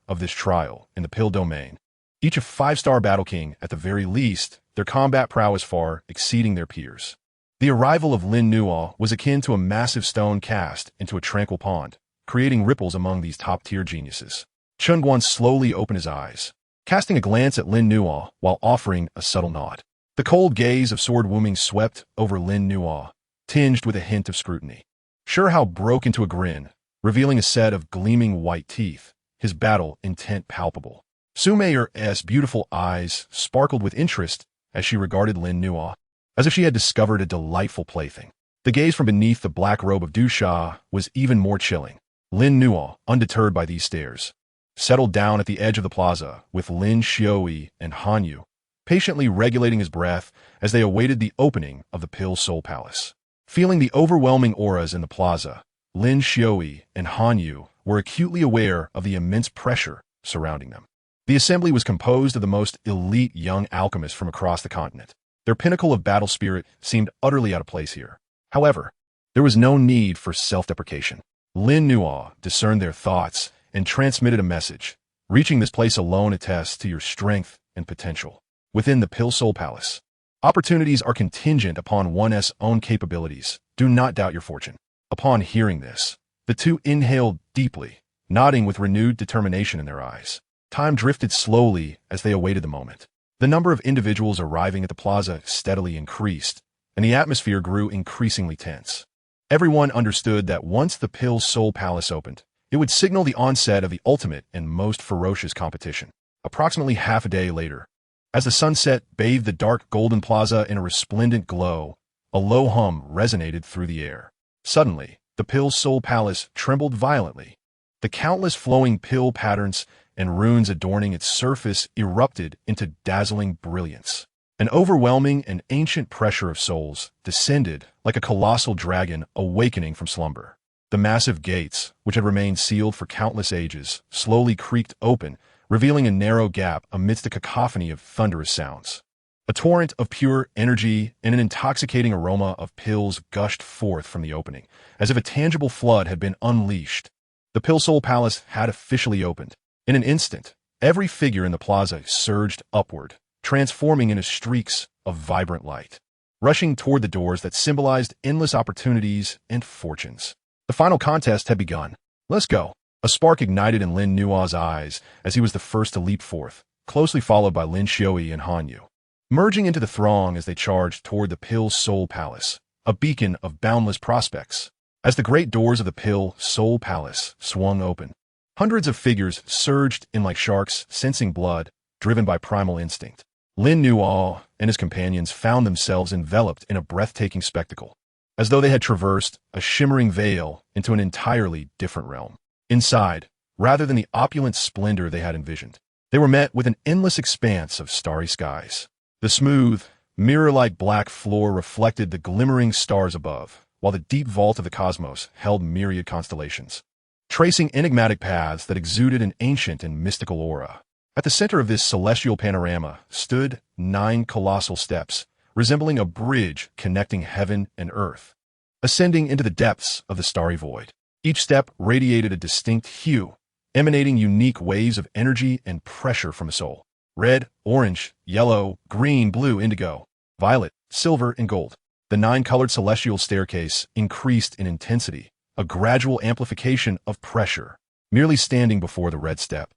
of this trial in the Pill domain, each a 5-star battle king at the very least, their combat prowess far exceeding their peers. The arrival of Lin Nuo was akin to a massive stone cast into a tranquil pond, creating ripples among these top-tier geniuses. Chun Guan slowly opened his eyes, casting a glance at Lin Nuo while offering a subtle nod. The cold gaze of Sword Wuming swept over Lin Nuo, tinged with a hint of scrutiny. Sure Hao broke into a grin, revealing a set of gleaming white teeth, his battle intent palpable. Su Mei's beautiful eyes sparkled with interest as she regarded Lin Nuo, as if she had discovered a delightful plaything. The gaze from beneath the black robe of Dou Qi was even more chilling. Lin Nuo, undeterred by these stares, settled down at the edge of the plaza with Lin Xiaoyi and Han Yu, patiently regulating his breath as they awaited the opening of the Pill Soul Palace. Feeling the overwhelming auras in the plaza, Lin Xiaoyi and Han Yu were acutely aware of the immense pressure surrounding them. The assembly was composed of the most elite young alchemists from across the continent. Their pinnacle of battle spirit seemed utterly out of place here. However, there was no need for self-deprecation. Lin Nuo discerned their thoughts and transmitted a message. Reaching this place alone attests to your strength and potential. Within the Pill Soul Palace, opportunities are contingent upon one's own capabilities. Do not doubt your fortune. Upon hearing this, the two inhaled deeply, nodding with renewed determination in their eyes. Time drifted slowly as they awaited the moment. The number of individuals arriving at the plaza steadily increased, and the atmosphere grew increasingly tense. Everyone understood that once the Pill Soul Palace opened, it would signal the onset of the ultimate and most ferocious competition. Approximately half a day later, as the sunset bathed the dark golden plaza in a resplendent glow, a low hum resonated through the air. Suddenly, the Pill Soul Palace trembled violently. The countless flowing pill patterns and runes adorning its surface erupted into dazzling brilliance. An overwhelming and ancient pressure of souls descended like a colossal dragon awakening from slumber. The massive gates, which had remained sealed for countless ages, slowly creaked open, revealing a narrow gap amidst a cacophony of thunderous sounds. A torrent of pure energy and an intoxicating aroma of pills gushed forth from the opening, as if a tangible flood had been unleashed. The Pill Soul Palace had officially opened. In an instant, every figure in the plaza surged upward, transforming into streaks of vibrant light, rushing toward the doors that symbolized endless opportunities and fortunes. The final contest had begun. Let's go. A spark ignited in Lin Nuo's eyes as he was the first to leap forth, closely followed by Lin Xiaoyi and Han Yu. Merging into the throng as they charged toward the Pill Soul Palace, a beacon of boundless prospects. As the great doors of the Pill Soul Palace swung open, hundreds of figures surged in like sharks, sensing blood, driven by primal instinct. Lin Nuo and his companions found themselves enveloped in a breathtaking spectacle, as though they had traversed a shimmering veil into an entirely different realm. Inside, rather than the opulent splendor they had envisioned, they were met with an endless expanse of starry skies. The smooth, mirror-like black floor reflected the glimmering stars above, while the deep vault of the cosmos held myriad constellations, tracing enigmatic paths that exuded an ancient and mystical aura. At the center of this celestial panorama stood 9 colossal steps, resembling a bridge connecting heaven and earth, ascending into the depths of the starry void. Each step radiated a distinct hue, emanating unique waves of energy and pressure from the soul. Red, orange, yellow, green, blue, indigo, violet, silver, and gold. The 9-colored celestial staircase increased in intensity, a gradual amplification of pressure. Merely standing before the red step,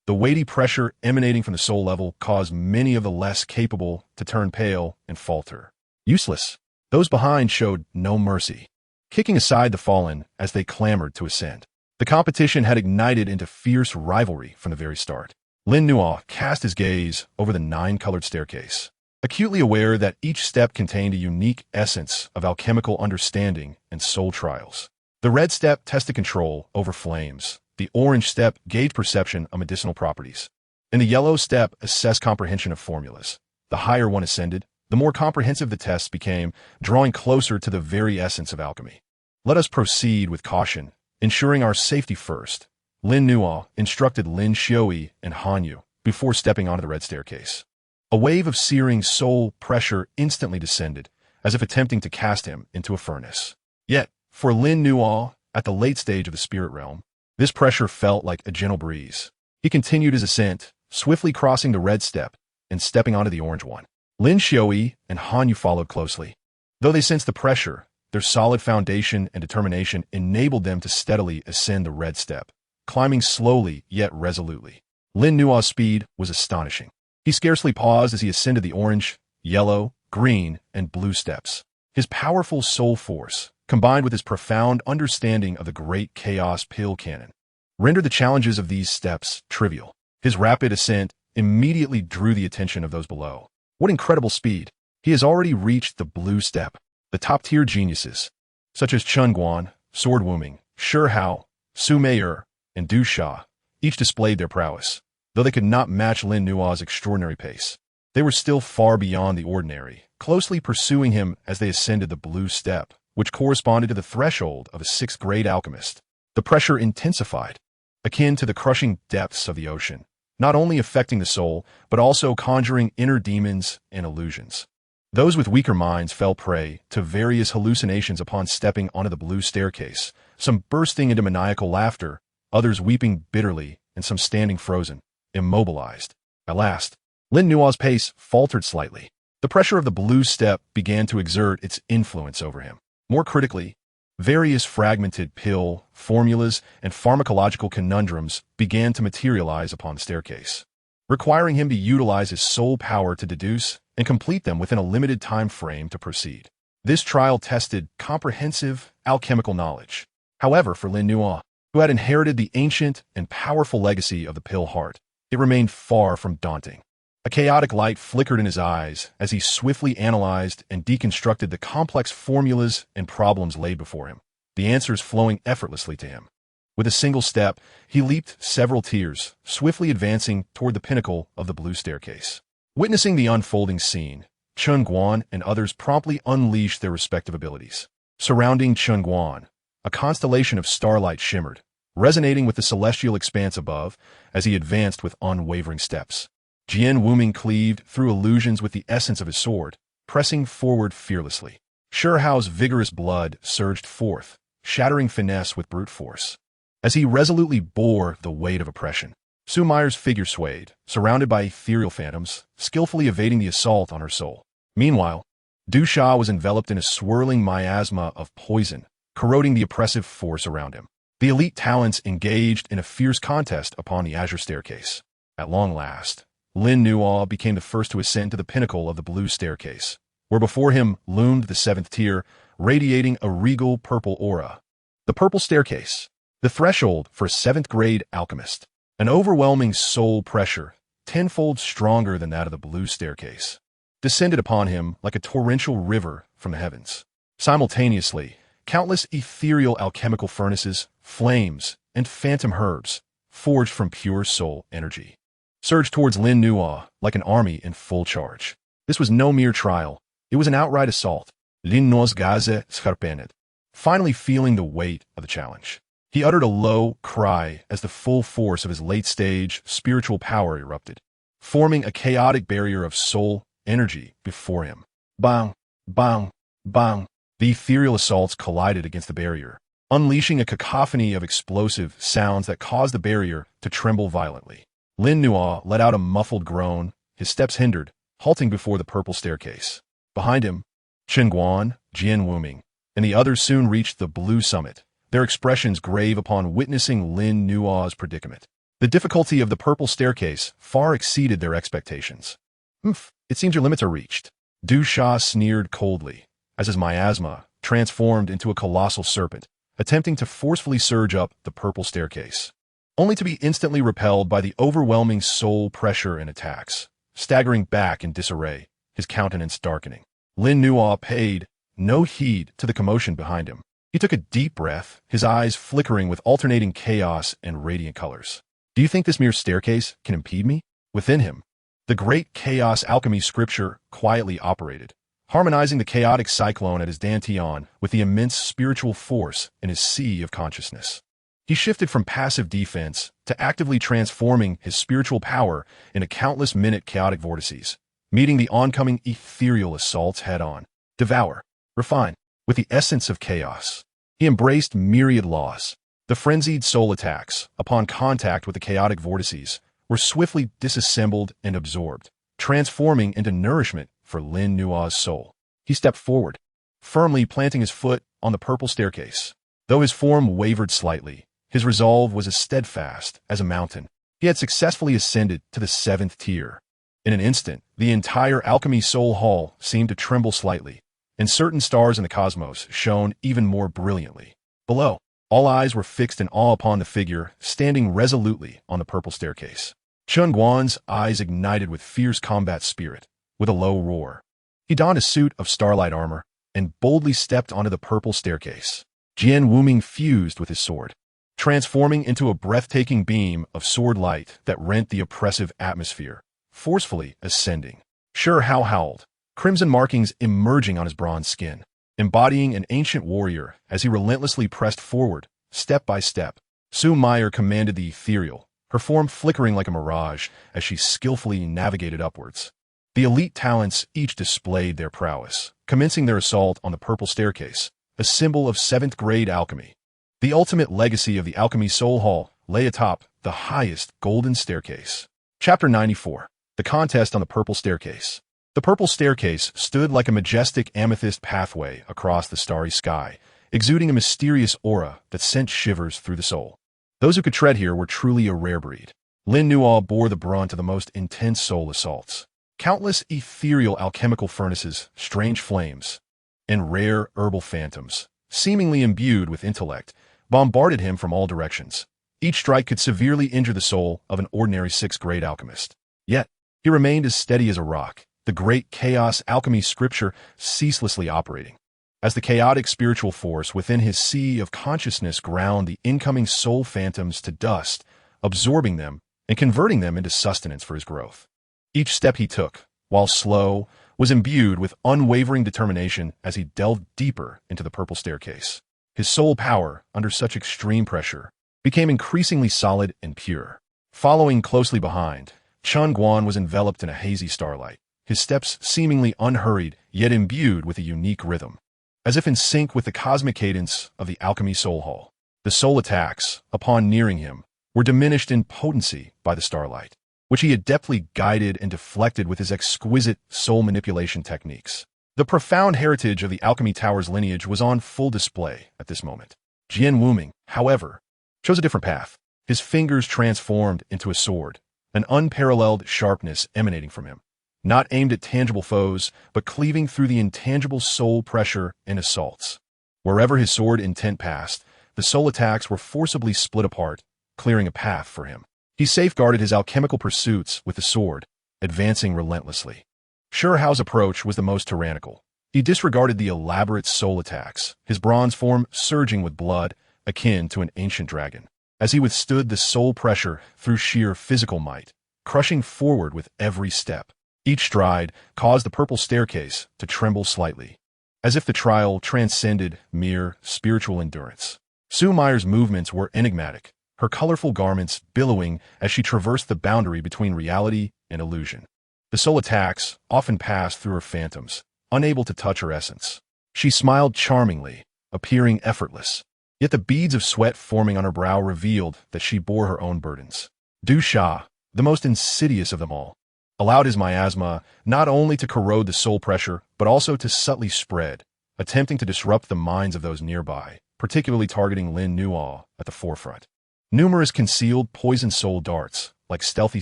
the weighty pressure emanating from the soul level caused many of the less capable to turn pale and falter. Useless. Those behind showed no mercy, kicking aside the fallen as they clamored to ascend. The competition had ignited into fierce rivalry from the very start. Lin Nuo cast his gaze over the 9-colored staircase, acutely aware that each step contained a unique essence of alchemical understanding and soul trials. The red step tested control over flames. The orange step gauged perception of medicinal properties, and the yellow step assessed comprehension of formulas. The higher one ascended, the more comprehensive the tests became, drawing closer to the very essence of alchemy. Let us proceed with caution, ensuring our safety first, Lin Nuo instructed Lin Xiaoyi and Han Yu before stepping onto the red staircase. A wave of searing soul pressure instantly descended, as if attempting to cast him into a furnace. Yet, for Lin Nuo, at the late stage of the spirit realm, this pressure felt like a gentle breeze. He continued his ascent, swiftly crossing the red step and stepping onto the orange one. Lin Xiaoyi and Han Yu followed closely. Though they sensed the pressure, their solid foundation and determination enabled them to steadily ascend the red step, climbing slowly yet resolutely. Lin Nua's speed was astonishing. He scarcely paused as he ascended the orange, yellow, green, and blue steps. His powerful soul force, combined with his profound understanding of the great chaos pill canon, rendered the challenges of these steps trivial. His rapid ascent immediately drew the attention of those below. What incredible speed! He has already reached the blue step. The top-tier geniuses, such as Chen Guan, Sword Wuming, Shi Hao, Su Mei'er, and Dou Qi, each displayed their prowess. Though they could not match Lin Nua's extraordinary pace, they were still far beyond the ordinary, closely pursuing him as they ascended the blue step, which corresponded to the threshold of a sixth-grade alchemist. The pressure intensified, akin to the crushing depths of the ocean, not only affecting the soul, but also conjuring inner demons and illusions. Those with weaker minds fell prey to various hallucinations upon stepping onto the blue staircase, some bursting into maniacal laughter, others weeping bitterly, and some standing frozen, immobilized. At last, Lin Nua's pace faltered slightly. The pressure of the blue step began to exert its influence over him. More critically, various fragmented pill, formulas, and pharmacological conundrums began to materialize upon the staircase, requiring him to utilize his soul power to deduce and complete them within a limited time frame to proceed. This trial tested comprehensive alchemical knowledge. However, for Lin Nua, who had inherited the ancient and powerful legacy of the pill heart, it remained far from daunting. A chaotic light flickered in his eyes as he swiftly analyzed and deconstructed the complex formulas and problems laid before him, the answers flowing effortlessly to him. With a single step, he leaped several tiers, swiftly advancing toward the pinnacle of the blue staircase. Witnessing the unfolding scene, Chen Guan and others promptly unleashed their respective abilities. Surrounding Chen Guan, a constellation of starlight shimmered, resonating with the celestial expanse above as he advanced with unwavering steps. Jian Wuming cleaved through illusions with the essence of his sword, pressing forward fearlessly. Shi Hao's vigorous blood surged forth, shattering finesse with brute force, as he resolutely bore the weight of oppression. Su Meier's figure swayed, surrounded by ethereal phantoms, skillfully evading the assault on her soul. Meanwhile, Dou Qi was enveloped in a swirling miasma of poison, corroding the oppressive force around him. The elite talents engaged in a fierce contest upon the azure staircase. At long last, Lin Nua became the first to ascend to the pinnacle of the blue staircase, where before him loomed the seventh tier, radiating a regal purple aura. The purple staircase, the threshold for a seventh-grade alchemist. An overwhelming soul pressure, tenfold stronger than that of the blue staircase, descended upon him like a torrential river from the heavens. Simultaneously, countless ethereal alchemical furnaces, flames, and phantom herbs, forged from pure soul energy, surged towards Lin Nua like an army in full charge. This was no mere trial. It was an outright assault. Lin Nua's gaze scarpenet, finally feeling the weight of the challenge. He uttered a low cry as the full force of his late-stage spiritual power erupted, forming a chaotic barrier of soul energy before him. Bang, bang, bang. The ethereal assaults collided against the barrier, unleashing a cacophony of explosive sounds that caused the barrier to tremble violently. Lin Nua let out a muffled groan, his steps hindered, halting before the purple staircase. Behind him, Chen Guan, Jian Wuming, and the others soon reached the blue summit, their expressions grave upon witnessing Lin Nua's predicament. The difficulty of the purple staircase far exceeded their expectations. It seems your limits are reached. Dou Qi sneered coldly, as his miasma transformed into a colossal serpent, attempting to forcefully surge up the purple staircase, only to be instantly repelled by the overwhelming soul pressure and attacks, staggering back in disarray, his countenance darkening. Lin Nua paid no heed to the commotion behind him. He took a deep breath, his eyes flickering with alternating chaos and radiant colors. Do you think this mere staircase can impede me? Within him, the great chaos alchemy scripture quietly operated, harmonizing the chaotic cyclone at his dantian with the immense spiritual force in his sea of consciousness. He shifted from passive defense to actively transforming his spiritual power into countless minute chaotic vortices, meeting the oncoming ethereal assaults head-on. Devour, refine, with the essence of chaos. He embraced myriad laws. The frenzied soul attacks, upon contact with the chaotic vortices, were swiftly disassembled and absorbed, transforming into nourishment for Lin Nua's soul. He stepped forward, firmly planting his foot on the purple staircase. Though his form wavered slightly, his resolve was as steadfast as a mountain. He had successfully ascended to the 7th tier. In an instant, the entire Alchemy Soul Hall seemed to tremble slightly, and certain stars in the cosmos shone even more brilliantly. Below, all eyes were fixed in awe upon the figure standing resolutely on the purple staircase. Chun Guan's eyes ignited with fierce combat spirit. With a low roar, he donned a suit of starlight armor and boldly stepped onto the purple staircase. Jian Wuming fused with his sword, transforming into a breathtaking beam of sword light that rent the oppressive atmosphere, forcefully ascending. Sure Hao howled, crimson markings emerging on his bronze skin, embodying an ancient warrior as he relentlessly pressed forward, step by step. Su Meyer commanded the ethereal, her form flickering like a mirage as she skillfully navigated upwards. The elite talents each displayed their prowess, commencing their assault on the purple staircase, a symbol of 7th-grade alchemy. The ultimate legacy of the Alchemy Soul Hall lay atop the highest golden staircase. Chapter 94. The Contest on the Purple Staircase. The purple staircase stood like a majestic amethyst pathway across the starry sky, exuding a mysterious aura that sent shivers through the soul. Those who could tread here were truly a rare breed. Lin Nuo bore the brunt of the most intense soul assaults. Countless ethereal alchemical furnaces, strange flames, and rare herbal phantoms, seemingly imbued with intellect, bombarded him from all directions. Each strike could severely injure the soul of an ordinary 6th-grade alchemist. Yet, he remained as steady as a rock, the great chaos alchemy scripture ceaselessly operating. As the chaotic spiritual force within his sea of consciousness ground the incoming soul phantoms to dust, absorbing them and converting them into sustenance for his growth. Each step he took, while slow, was imbued with unwavering determination as he delved deeper into the purple staircase. His soul power, under such extreme pressure, became increasingly solid and pure. Following closely behind, Chun Guan was enveloped in a hazy starlight, his steps seemingly unhurried yet imbued with a unique rhythm. As if in sync with the cosmic cadence of the Alchemy Soul Hall, the soul attacks, upon nearing him, were diminished in potency by the starlight, which he adeptly guided and deflected with his exquisite soul manipulation techniques. The profound heritage of the Alchemy Tower's lineage was on full display at this moment. Jian Wuming, however, chose a different path. His fingers transformed into a sword, an unparalleled sharpness emanating from him, not aimed at tangible foes, but cleaving through the intangible soul pressure and assaults. Wherever his sword intent passed, the soul attacks were forcibly split apart, clearing a path for him. He safeguarded his alchemical pursuits with the sword, advancing relentlessly. Sure Hao's approach was the most tyrannical. He disregarded the elaborate soul attacks, his bronze form surging with blood, akin to an ancient dragon, as he withstood the soul pressure through sheer physical might, crushing forward with every step. Each stride caused the purple staircase to tremble slightly, as if the trial transcended mere spiritual endurance. Su Meyer's movements were enigmatic, her colorful garments billowing as she traversed the boundary between reality and illusion. The soul attacks often passed through her phantoms, unable to touch her essence. She smiled charmingly, appearing effortless, yet the beads of sweat forming on her brow revealed that she bore her own burdens. Dou Qi, the most insidious of them all, allowed his miasma not only to corrode the soul pressure, but also to subtly spread, attempting to disrupt the minds of those nearby, particularly targeting Lin Nuo at the forefront. Numerous concealed poison soul darts, like stealthy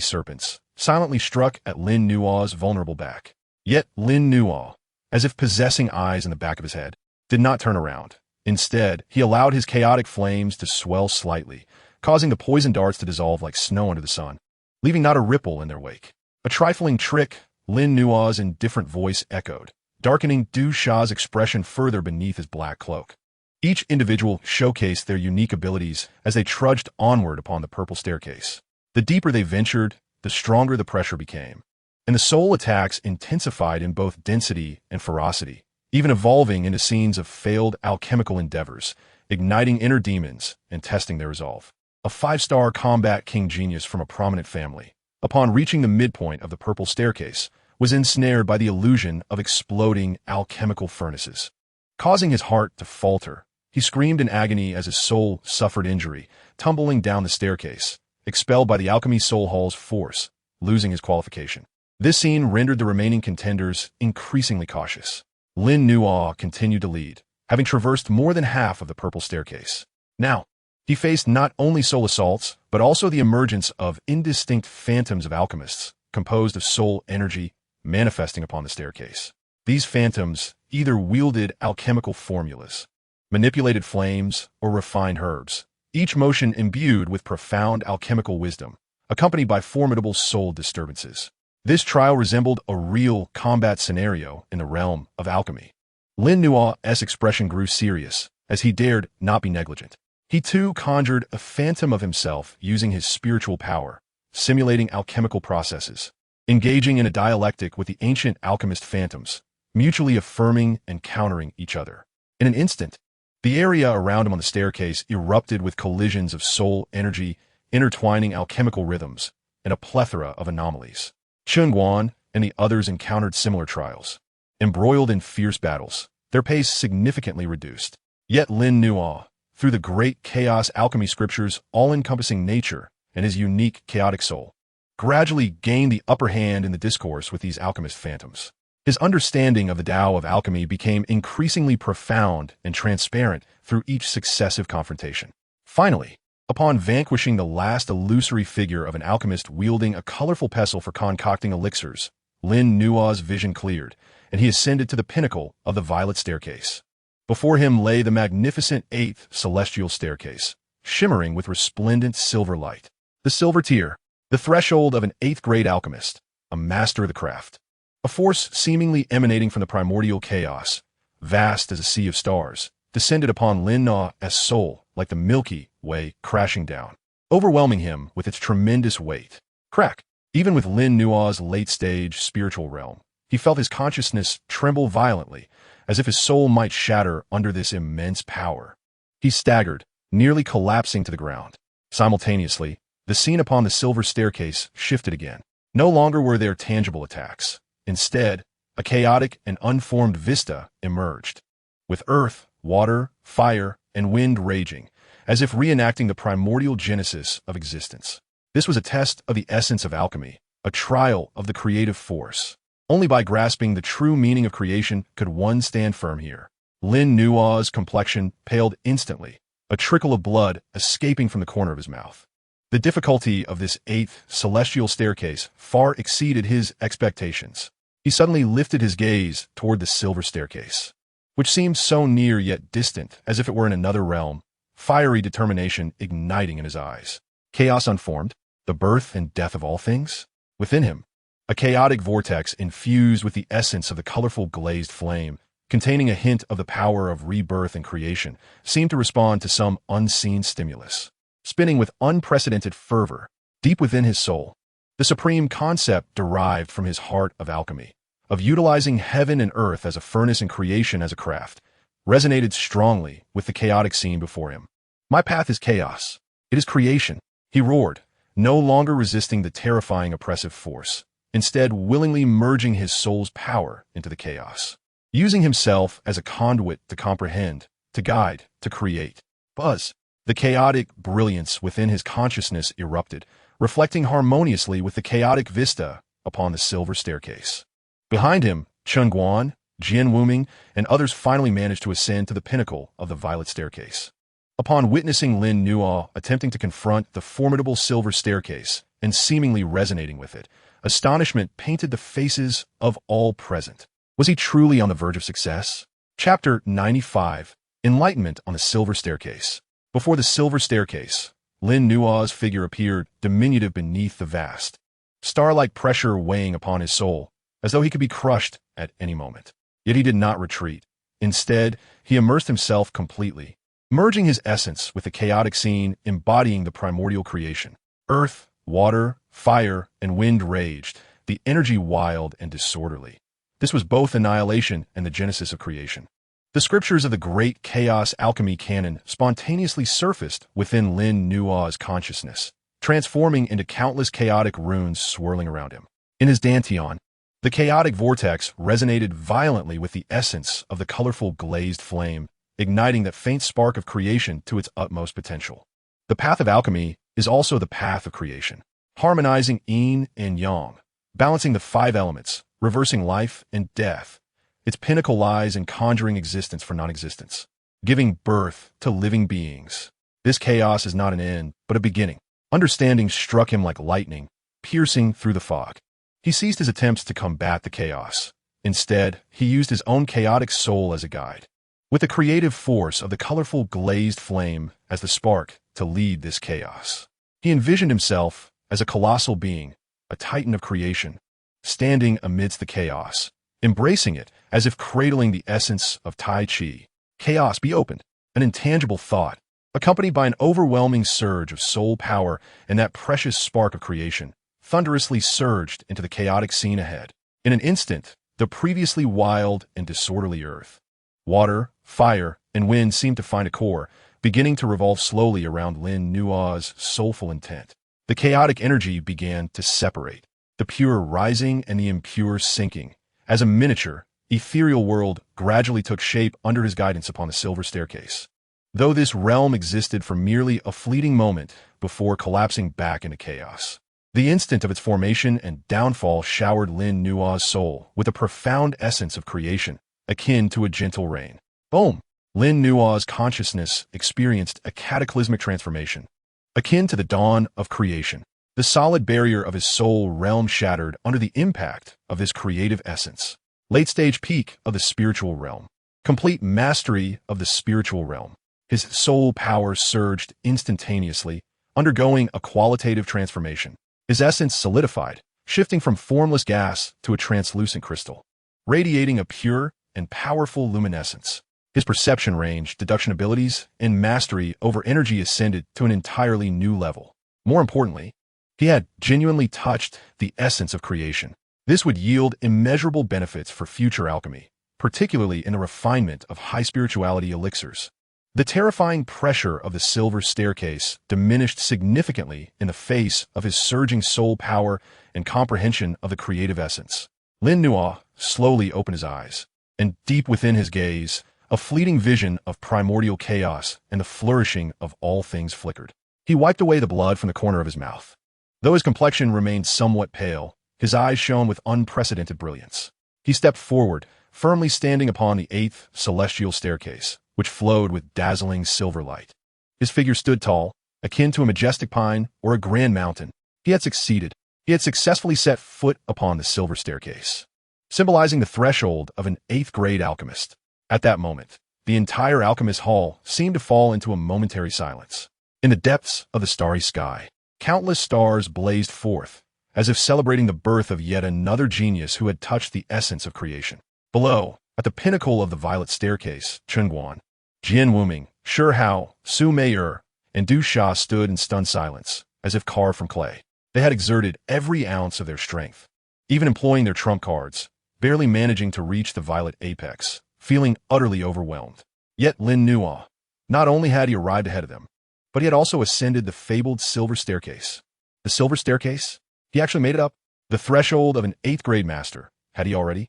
serpents, silently struck at Lin Nuo's vulnerable back. Yet Lin Nuo, as if possessing eyes in the back of his head, did not turn around. Instead, he allowed his chaotic flames to swell slightly, causing the poison darts to dissolve like snow under the sun, leaving not a ripple in their wake. A trifling trick, Lin Nuo's indifferent voice echoed, darkening Dou Qi's expression further beneath his black cloak. Each individual showcased their unique abilities as they trudged onward upon the purple staircase. The deeper they ventured, the stronger the pressure became, and the soul attacks intensified in both density and ferocity, even evolving into scenes of failed alchemical endeavors, igniting inner demons and testing their resolve. A 5-star combat king genius from a prominent family, upon reaching the midpoint of the purple staircase, was ensnared by the illusion of exploding alchemical furnaces. Causing his heart to falter, he screamed in agony as his soul suffered injury, tumbling down the staircase, expelled by the Alchemy Soul Hall's force, losing his qualification. This scene rendered the remaining contenders increasingly cautious. Lin Nuo continued to lead, having traversed more than half of the purple staircase. Now, he faced not only soul assaults, but also the emergence of indistinct phantoms of alchemists, composed of soul energy manifesting upon the staircase. These phantoms either wielded alchemical formulas, manipulated flames, or refined herbs, each motion imbued with profound alchemical wisdom, accompanied by formidable soul disturbances. This trial resembled a real combat scenario in the realm of alchemy. Lin Nuo's expression grew serious, as he dared not be negligent. He too conjured a phantom of himself using his spiritual power, simulating alchemical processes, engaging in a dialectic with the ancient alchemist phantoms, mutually affirming and countering each other. In an instant, the area around him on the staircase erupted with collisions of soul energy, intertwining alchemical rhythms, and a plethora of anomalies. Chen Guan and the others encountered similar trials. Embroiled in fierce battles, their pace significantly reduced. Yet Lin Nuo, through the great chaos alchemy scriptures all-encompassing nature and his unique chaotic soul, gradually gained the upper hand in the discourse with these alchemist phantoms. His understanding of the Tao of alchemy became increasingly profound and transparent through each successive confrontation. Finally, upon vanquishing the last illusory figure of an alchemist wielding a colorful pestle for concocting elixirs, Lin Nuo's vision cleared, and he ascended to the pinnacle of the violet staircase. Before him lay the magnificent 8th celestial staircase, shimmering with resplendent silver light. The silver tier, the threshold of an 8th-grade alchemist, a master of the craft. A force seemingly emanating from the primordial chaos, vast as a sea of stars, descended upon Lin Nuo's soul like the Milky Way crashing down, overwhelming him with its tremendous weight. Crack! Even with Lin Nuo's late-stage spiritual realm, he felt his consciousness tremble violently, as if his soul might shatter under this immense power. He staggered, nearly collapsing to the ground. Simultaneously, the scene upon the silver staircase shifted again. No longer were there tangible attacks. Instead, a chaotic and unformed vista emerged, with earth, water, fire, and wind raging, as if reenacting the primordial genesis of existence. This was a test of the essence of alchemy, a trial of the creative force. Only by grasping the true meaning of creation could one stand firm here. Lin Nuo's complexion paled instantly, a trickle of blood escaping from the corner of his mouth. The difficulty of this 8th celestial staircase far exceeded his expectations. He suddenly lifted his gaze toward the silver staircase, which seemed so near yet distant as if it were in another realm, fiery determination igniting in his eyes. Chaos unformed, the birth and death of all things? Within him, a chaotic vortex infused with the essence of the colorful glazed flame, containing a hint of the power of rebirth and creation, seemed to respond to some unseen stimulus. Spinning with unprecedented fervor, deep within his soul, the supreme concept derived from his heart of alchemy, of utilizing heaven and earth as a furnace and creation as a craft, resonated strongly with the chaotic scene before him. My path is chaos. It is creation, he roared, no longer resisting the terrifying oppressive force, instead willingly merging his soul's power into the chaos, using himself as a conduit to comprehend, to guide, to create. Buzz! The chaotic brilliance within his consciousness erupted, reflecting harmoniously with the chaotic vista upon the silver staircase. Behind him, Chen Guan, Jian Wuming, and others finally managed to ascend to the pinnacle of the violet staircase. Upon witnessing Lin Nuo attempting to confront the formidable silver staircase and seemingly resonating with it, astonishment painted the faces of all present. Was he truly on the verge of success? Chapter 95, Enlightenment on the Silver Staircase. Before the silver staircase, Lin Nuo's figure appeared diminutive beneath the vast, star-like pressure weighing upon his soul, as though he could be crushed at any moment. Yet he did not retreat. Instead, he immersed himself completely, merging his essence with the chaotic scene embodying the primordial creation. Earth, water, fire, and wind raged, the energy wild and disorderly. This was both annihilation and the genesis of creation. The scriptures of the great chaos alchemy canon spontaneously surfaced within Lin Nuo's consciousness, transforming into countless chaotic runes swirling around him. In his dantian, the chaotic vortex resonated violently with the essence of the colorful glazed flame, igniting that faint spark of creation to its utmost potential. The path of alchemy is also the path of creation, harmonizing yin and yang, balancing the 5 elements, reversing life and death, Its pinnacle lies in conjuring existence for non-existence, giving birth to living beings. This chaos is not an end, but a beginning. Understanding struck him like lightning, piercing through the fog. He ceased his attempts to combat the chaos. Instead, he used his own chaotic soul as a guide, with the creative force of the colorful glazed flame as the spark to lead this chaos. He envisioned himself as a colossal being, a titan of creation, standing amidst the chaos, embracing it as if cradling the essence of Tai Chi. Chaos be opened, an intangible thought, accompanied by an overwhelming surge of soul power, and that precious spark of creation thunderously surged into the chaotic scene ahead. In an instant, the previously wild and disorderly earth, water, fire, and wind seemed to find a core, beginning to revolve slowly around Lin Nua's soulful intent. The chaotic energy began to separate, the pure rising and the impure sinking, as a miniature, ethereal world gradually took shape under his guidance upon the silver staircase. Though this realm existed for merely a fleeting moment before collapsing back into chaos, the instant of its formation and downfall showered Lin Nua's soul with a profound essence of creation, akin to a gentle rain. Boom! Lin Nua's consciousness experienced a cataclysmic transformation, akin to the dawn of creation. The solid barrier of his soul realm shattered under the impact of this creative essence. Late-stage peak of the spiritual realm. Complete mastery of the spiritual realm. His soul power surged instantaneously, undergoing a qualitative transformation. His essence solidified, shifting from formless gas to a translucent crystal, radiating a pure and powerful luminescence. His perception range, deduction abilities, and mastery over energy ascended to an entirely new level. More importantly, he had genuinely touched the essence of creation. This would yield immeasurable benefits for future alchemy, particularly in the refinement of high spirituality elixirs. The terrifying pressure of the silver staircase diminished significantly in the face of his surging soul power and comprehension of the creative essence. Lin Nua slowly opened his eyes, and deep within his gaze, a fleeting vision of primordial chaos and the flourishing of all things flickered. He wiped away the blood from the corner of his mouth. Though his complexion remained somewhat pale, his eyes shone with unprecedented brilliance. He stepped forward, firmly standing upon the 8th celestial staircase, which flowed with dazzling silver light. His figure stood tall, akin to a majestic pine or a grand mountain. He had succeeded. He had successfully set foot upon the silver staircase, symbolizing the threshold of an 8th-grade alchemist. At that moment, the entire alchemist hall seemed to fall into a momentary silence. In the depths of the starry sky, countless stars blazed forth, as if celebrating the birth of yet another genius who had touched the essence of creation. Below, at the pinnacle of the violet staircase, Chengguan, Jian Wuming, Shi Hao, Su Mei'er, and Du Xia stood in stunned silence, as if carved from clay. They had exerted every ounce of their strength, even employing their trump cards, barely managing to reach the violet apex, feeling utterly overwhelmed. Yet Lin Nua, not only had he arrived ahead of them, but he had also ascended the fabled silver staircase. The silver staircase? He actually made it up. The threshold of an 8th-grade master. Had he already?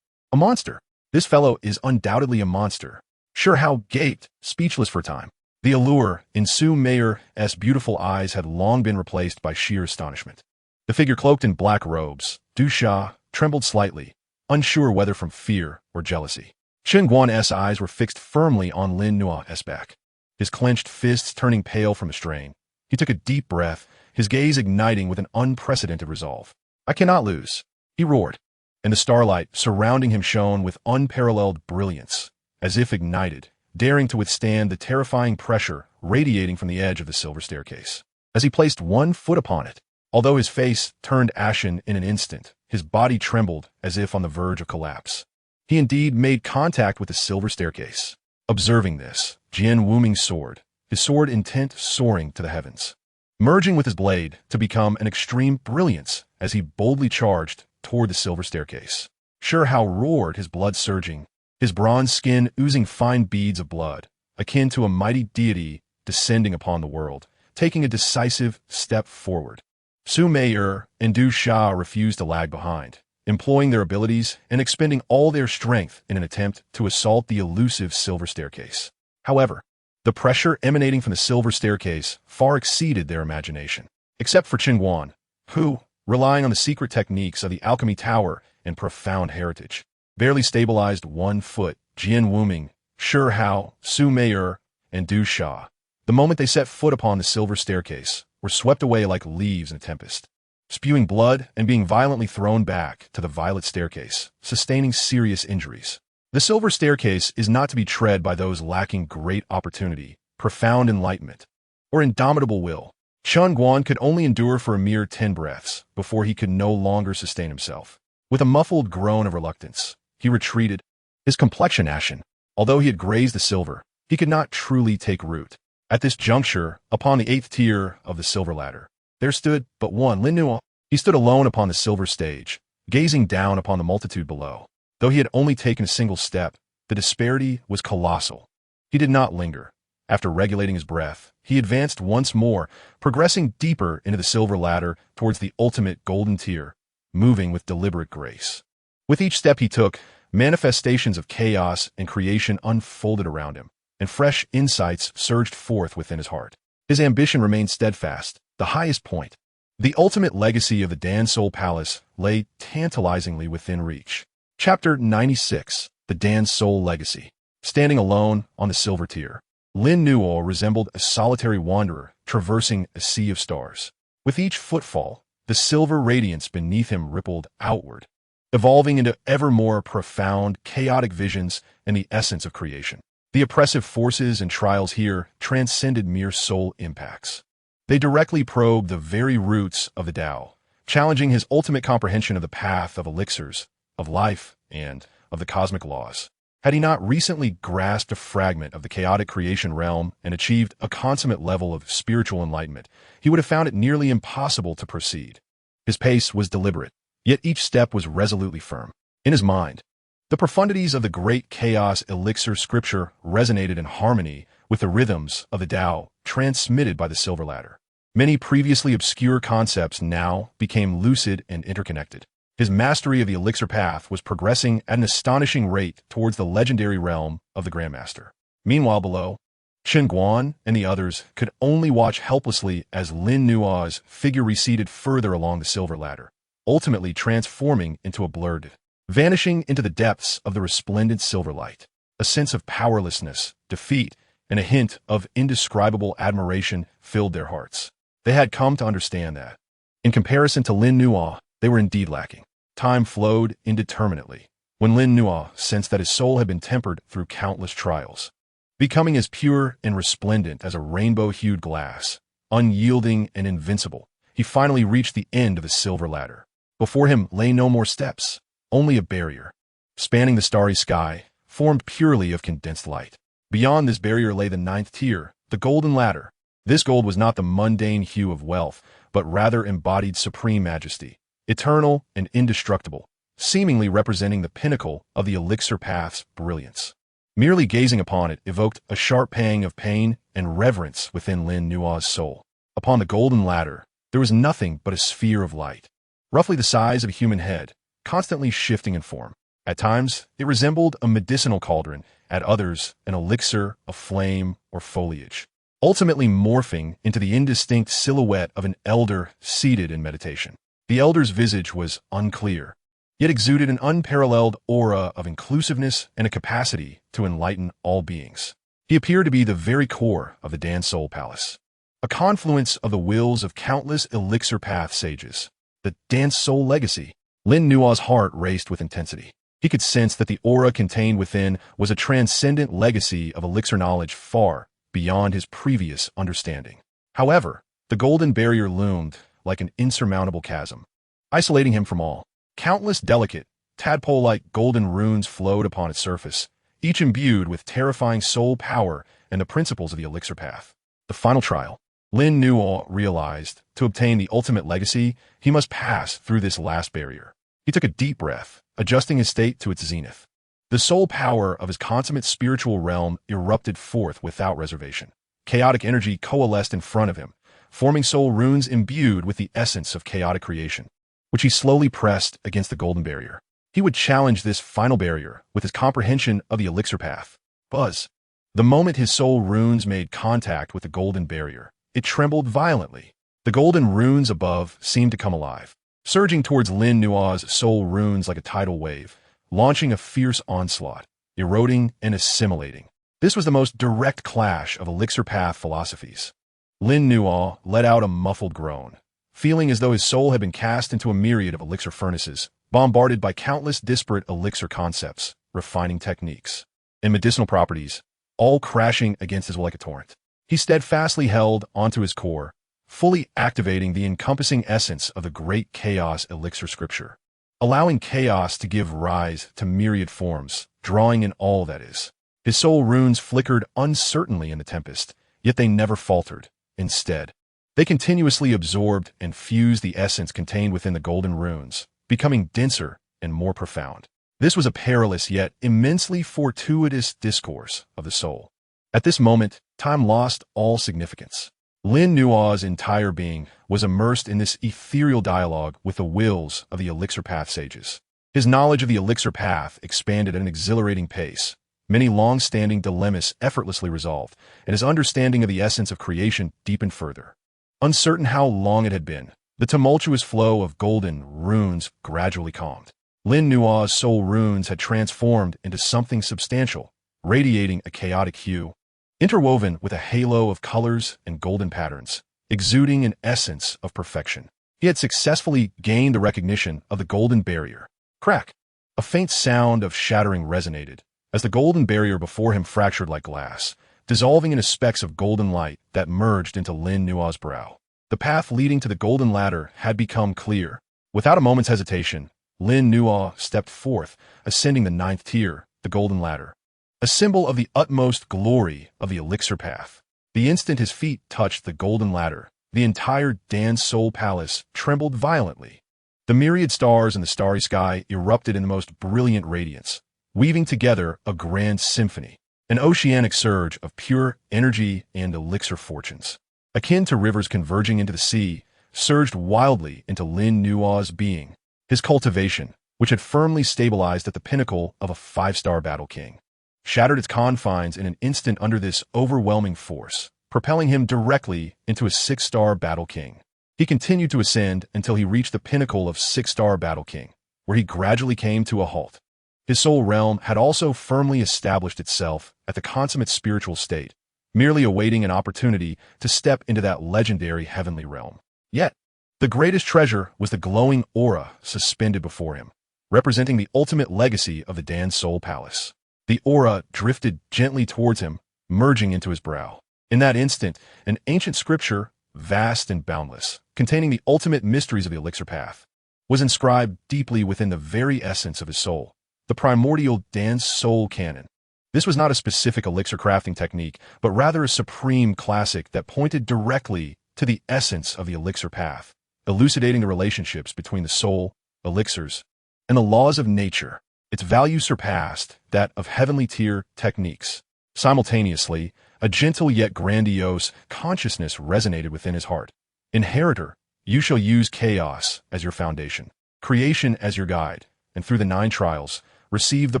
A monster. This fellow is undoubtedly a monster. Shi Hao gaped, speechless for a time. The allure in Su Mei'er's beautiful eyes had long been replaced by sheer astonishment. The figure cloaked in black robes, Du Xia, trembled slightly, unsure whether from fear or jealousy. Chengguan's eyes were fixed firmly on Lin Nua's back, his clenched fists turning pale from the strain. He took a deep breath, his gaze igniting with an unprecedented resolve. "I cannot lose," he roared, and the starlight surrounding him shone with unparalleled brilliance, as if ignited, daring to withstand the terrifying pressure radiating from the edge of the silver staircase. As he placed one foot upon it, although his face turned ashen in an instant, his body trembled as if on the verge of collapse. He indeed made contact with the silver staircase. Observing this, Jian Wuming soared, his sword intent soaring to the heavens, merging with his blade to become an extreme brilliance as he boldly charged toward the silver staircase. Shi Hao roared, his blood surging, his bronze skin oozing fine beads of blood, akin to a mighty deity descending upon the world, taking a decisive step forward. Su Mei'er and Du Xia refused to lag behind, employing their abilities and expending all their strength in an attempt to assault the elusive silver staircase. However, the pressure emanating from the silver staircase far exceeded their imagination, except for Chengguan, who, relying on the secret techniques of the alchemy tower and profound heritage, barely stabilized 1 foot, Jian Wuming, Shi Hao, Su Mei'er, and Du Sha, the moment they set foot upon the silver staircase, were swept away like leaves in a tempest, spewing blood and being violently thrown back to the violet staircase, sustaining serious injuries. The silver staircase is not to be tread by those lacking great opportunity, profound enlightenment, or indomitable will. Chun Guan could only endure for a mere 10 breaths before he could no longer sustain himself. With a muffled groan of reluctance, he retreated, his complexion ashen. Although he had grazed the silver, he could not truly take root. At this juncture, upon the 8th tier of the silver ladder, there stood but one Lin Nuo. He stood alone upon the silver stage, gazing down upon the multitude below. Though he had only taken a single step, the disparity was colossal. He did not linger. After regulating his breath, he advanced once more, progressing deeper into the silver ladder towards the ultimate golden tier, moving with deliberate grace. With each step he took, manifestations of chaos and creation unfolded around him, and fresh insights surged forth within his heart. His ambition remained steadfast, the highest point. The ultimate legacy of the Dan Soul Palace lay tantalizingly within reach. Chapter 96, The Dan Soul Legacy. Standing alone on the silver tier, Lin Nuo resembled a solitary wanderer traversing a sea of stars. With each footfall, the silver radiance beneath him rippled outward, evolving into ever more profound, chaotic visions and the essence of creation. The oppressive forces and trials here transcended mere soul impacts. They directly probed the very roots of the Tao, challenging his ultimate comprehension of the path of elixirs, of life, and of the cosmic laws. Had he not recently grasped a fragment of the chaotic creation realm and achieved a consummate level of spiritual enlightenment, he would have found it nearly impossible to proceed. His pace was deliberate, yet each step was resolutely firm. In his mind, the profundities of the great chaos elixir scripture resonated in harmony with the rhythms of the Tao transmitted by the silver ladder. Many previously obscure concepts now became lucid and interconnected. His mastery of the elixir path was progressing at an astonishing rate towards the legendary realm of the Grandmaster. Meanwhile below, Chen Guan and the others could only watch helplessly as Lin Nuo's figure receded further along the silver ladder, ultimately transforming into a blurred, vanishing into the depths of the resplendent silver light. A sense of powerlessness, defeat, and a hint of indescribable admiration filled their hearts. They had come to understand that, in comparison to Lin Nuo, they were indeed lacking. Time flowed indeterminately, when Lin Nuo sensed that his soul had been tempered through countless trials. Becoming as pure and resplendent as a rainbow-hued glass, unyielding and invincible, he finally reached the end of the silver ladder. Before him lay no more steps, only a barrier, spanning the starry sky, formed purely of condensed light. Beyond this barrier lay the 9th tier, the golden ladder. This gold was not the mundane hue of wealth, but rather embodied supreme majesty, eternal and indestructible, seemingly representing the pinnacle of the elixir path's brilliance. Merely gazing upon it evoked a sharp pang of pain and reverence within Lin Nuo's soul. Upon the golden ladder, there was nothing but a sphere of light, roughly the size of a human head, constantly shifting in form. At times, it resembled a medicinal cauldron, at others, an elixir of flame or foliage, ultimately morphing into the indistinct silhouette of an elder seated in meditation. The elder's visage was unclear, yet exuded an unparalleled aura of inclusiveness and a capacity to enlighten all beings. He appeared to be the very core of the Dan Soul Palace, a confluence of the wills of countless elixir path sages. The Dan Soul Legacy. Lin Nuo's heart raced with intensity. He could sense that the aura contained within was a transcendent legacy of elixir knowledge far beyond his previous understanding. However, the golden barrier loomed like an insurmountable chasm, isolating him from all. Countless delicate, tadpole-like golden runes flowed upon its surface, each imbued with terrifying soul power and the principles of the elixir path. The final trial. Lin Nuo realized, to obtain the ultimate legacy, he must pass through this last barrier. He took a deep breath, adjusting his state to its zenith. The soul power of his consummate spiritual realm erupted forth without reservation. Chaotic energy coalesced in front of him, forming soul runes imbued with the essence of chaotic creation, which he slowly pressed against the golden barrier. He would challenge this final barrier with his comprehension of the elixir path. Buzz. The moment his soul runes made contact with the golden barrier, it trembled violently. The golden runes above seemed to come alive, surging towards Lin Nuo's soul runes like a tidal wave, launching a fierce onslaught, eroding and assimilating. This was the most direct clash of elixir path philosophies. Lin Nuo let out a muffled groan, feeling as though his soul had been cast into a myriad of elixir furnaces, bombarded by countless disparate elixir concepts, refining techniques, and medicinal properties, all crashing against his will like a torrent. He steadfastly held onto his core, fully activating the encompassing essence of the great chaos elixir scripture, allowing chaos to give rise to myriad forms, drawing in all that is. His soul runes flickered uncertainly in the tempest, yet they never faltered. Instead, they continuously absorbed and fused the essence contained within the golden runes, becoming denser and more profound. This was a perilous yet immensely fortuitous discourse of the soul. At this moment, time lost all significance. Lin Nuo's entire being was immersed in this ethereal dialogue with the wills of the elixir path sages. His knowledge of the elixir path expanded at an exhilarating pace, many long-standing dilemmas effortlessly resolved, and his understanding of the essence of creation deepened further. Uncertain how long it had been, the tumultuous flow of golden runes gradually calmed. Lin Nuo's soul runes had transformed into something substantial, radiating a chaotic hue, interwoven with a halo of colors and golden patterns, exuding an essence of perfection. He had successfully gained the recognition of the golden barrier. Crack! A faint sound of shattering resonated, as the golden barrier before him fractured like glass, dissolving into specks of golden light that merged into Lin Nuo's brow. The path leading to the golden ladder had become clear. Without a moment's hesitation, Lin Nuo stepped forth, ascending the 9th tier, the golden ladder, a symbol of the utmost glory of the elixir path. The instant his feet touched the golden ladder, the entire Dan Soul Palace trembled violently. The myriad stars in the starry sky erupted in the most brilliant radiance, weaving together a grand symphony, an oceanic surge of pure energy and elixir fortunes. Akin to rivers converging into the sea, surged wildly into Lin Nuo's being. His cultivation, which had firmly stabilized at the pinnacle of a 5-star battle king, shattered its confines in an instant under this overwhelming force, propelling him directly into a 6-star battle king. He continued to ascend until he reached the pinnacle of 6-star battle king, where he gradually came to a halt. His soul realm had also firmly established itself at the consummate spiritual state, merely awaiting an opportunity to step into that legendary heavenly realm. Yet, the greatest treasure was the glowing aura suspended before him, representing the ultimate legacy of the Dan Soul Palace. The aura drifted gently towards him, merging into his brow. In that instant, an ancient scripture, vast and boundless, containing the ultimate mysteries of the elixir path, was inscribed deeply within the very essence of his soul, the primordial Dan Soul Canon. This was not a specific elixir crafting technique, but rather a supreme classic that pointed directly to the essence of the elixir path, elucidating the relationships between the soul, elixirs, and the laws of nature. Its value surpassed that of heavenly tier techniques. Simultaneously, a gentle yet grandiose consciousness resonated within his heart. Inheritor, you shall use chaos as your foundation, creation as your guide, and through the 9 trials, receive the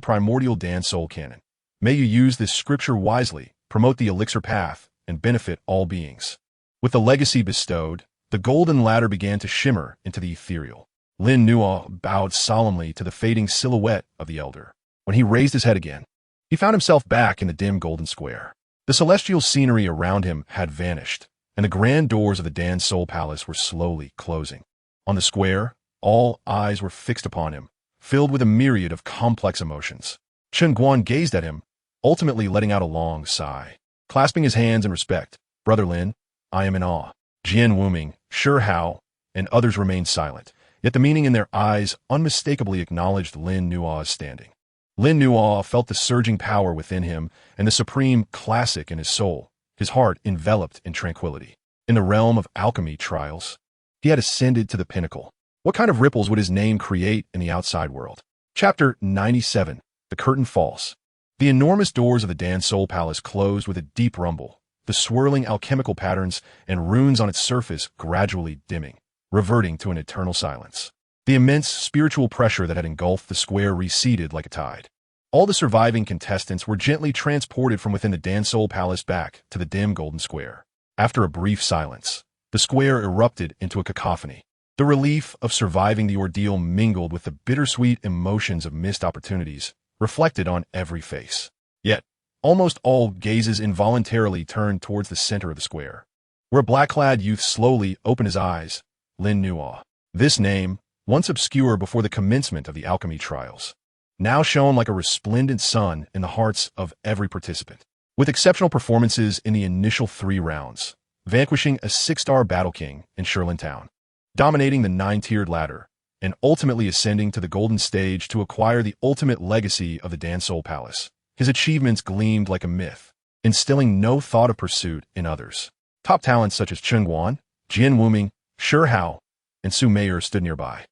primordial Dan Soul Canon. May you use this scripture wisely, promote the elixir path, and benefit all beings. With the legacy bestowed, the golden ladder began to shimmer into the ethereal. Lin Nuo bowed solemnly to the fading silhouette of the elder. When he raised his head again, he found himself back in the dim golden square. The celestial scenery around him had vanished, and the grand doors of the Dan Soul Palace were slowly closing. On the square, all eyes were fixed upon him, filled with a myriad of complex emotions. Chen Guan gazed at him, ultimately letting out a long sigh. Clasping his hands in respect, "Brother Lin, I am in awe." Jian Wuming, Shi Hao, and others remained silent, yet the meaning in their eyes unmistakably acknowledged Lin Nuo's standing. Lin Nuo felt the surging power within him and the supreme classic in his soul, his heart enveloped in tranquility. In the realm of alchemy trials, he had ascended to the pinnacle. What kind of ripples would his name create in the outside world? Chapter 97. The Curtain Falls. The enormous doors of the Dan Soul Palace closed with a deep rumble, the swirling alchemical patterns and runes on its surface gradually dimming, reverting to an eternal silence. The immense spiritual pressure that had engulfed the square receded like a tide. All the surviving contestants were gently transported from within the Dan Soul Palace back to the dim golden square. After a brief silence, the square erupted into a cacophony. The relief of surviving the ordeal mingled with the bittersweet emotions of missed opportunities, reflected on every face. Yet, almost all gazes involuntarily turned towards the center of the square, where a black-clad youth slowly opened his eyes, Lin Nuo. This name, once obscure before the commencement of the alchemy trials, now shone like a resplendent sun in the hearts of every participant. With exceptional performances in the initial 3 rounds, vanquishing a 6-star Battle King in Sherlin Town, dominating the 9-tiered ladder, and ultimately ascending to the golden stage to acquire the ultimate legacy of the Dansol Palace, his achievements gleamed like a myth, instilling no thought of pursuit in others. Top talents such as Chen Guan, Jian Wuming, Shi Hao, and Su Meier stood nearby,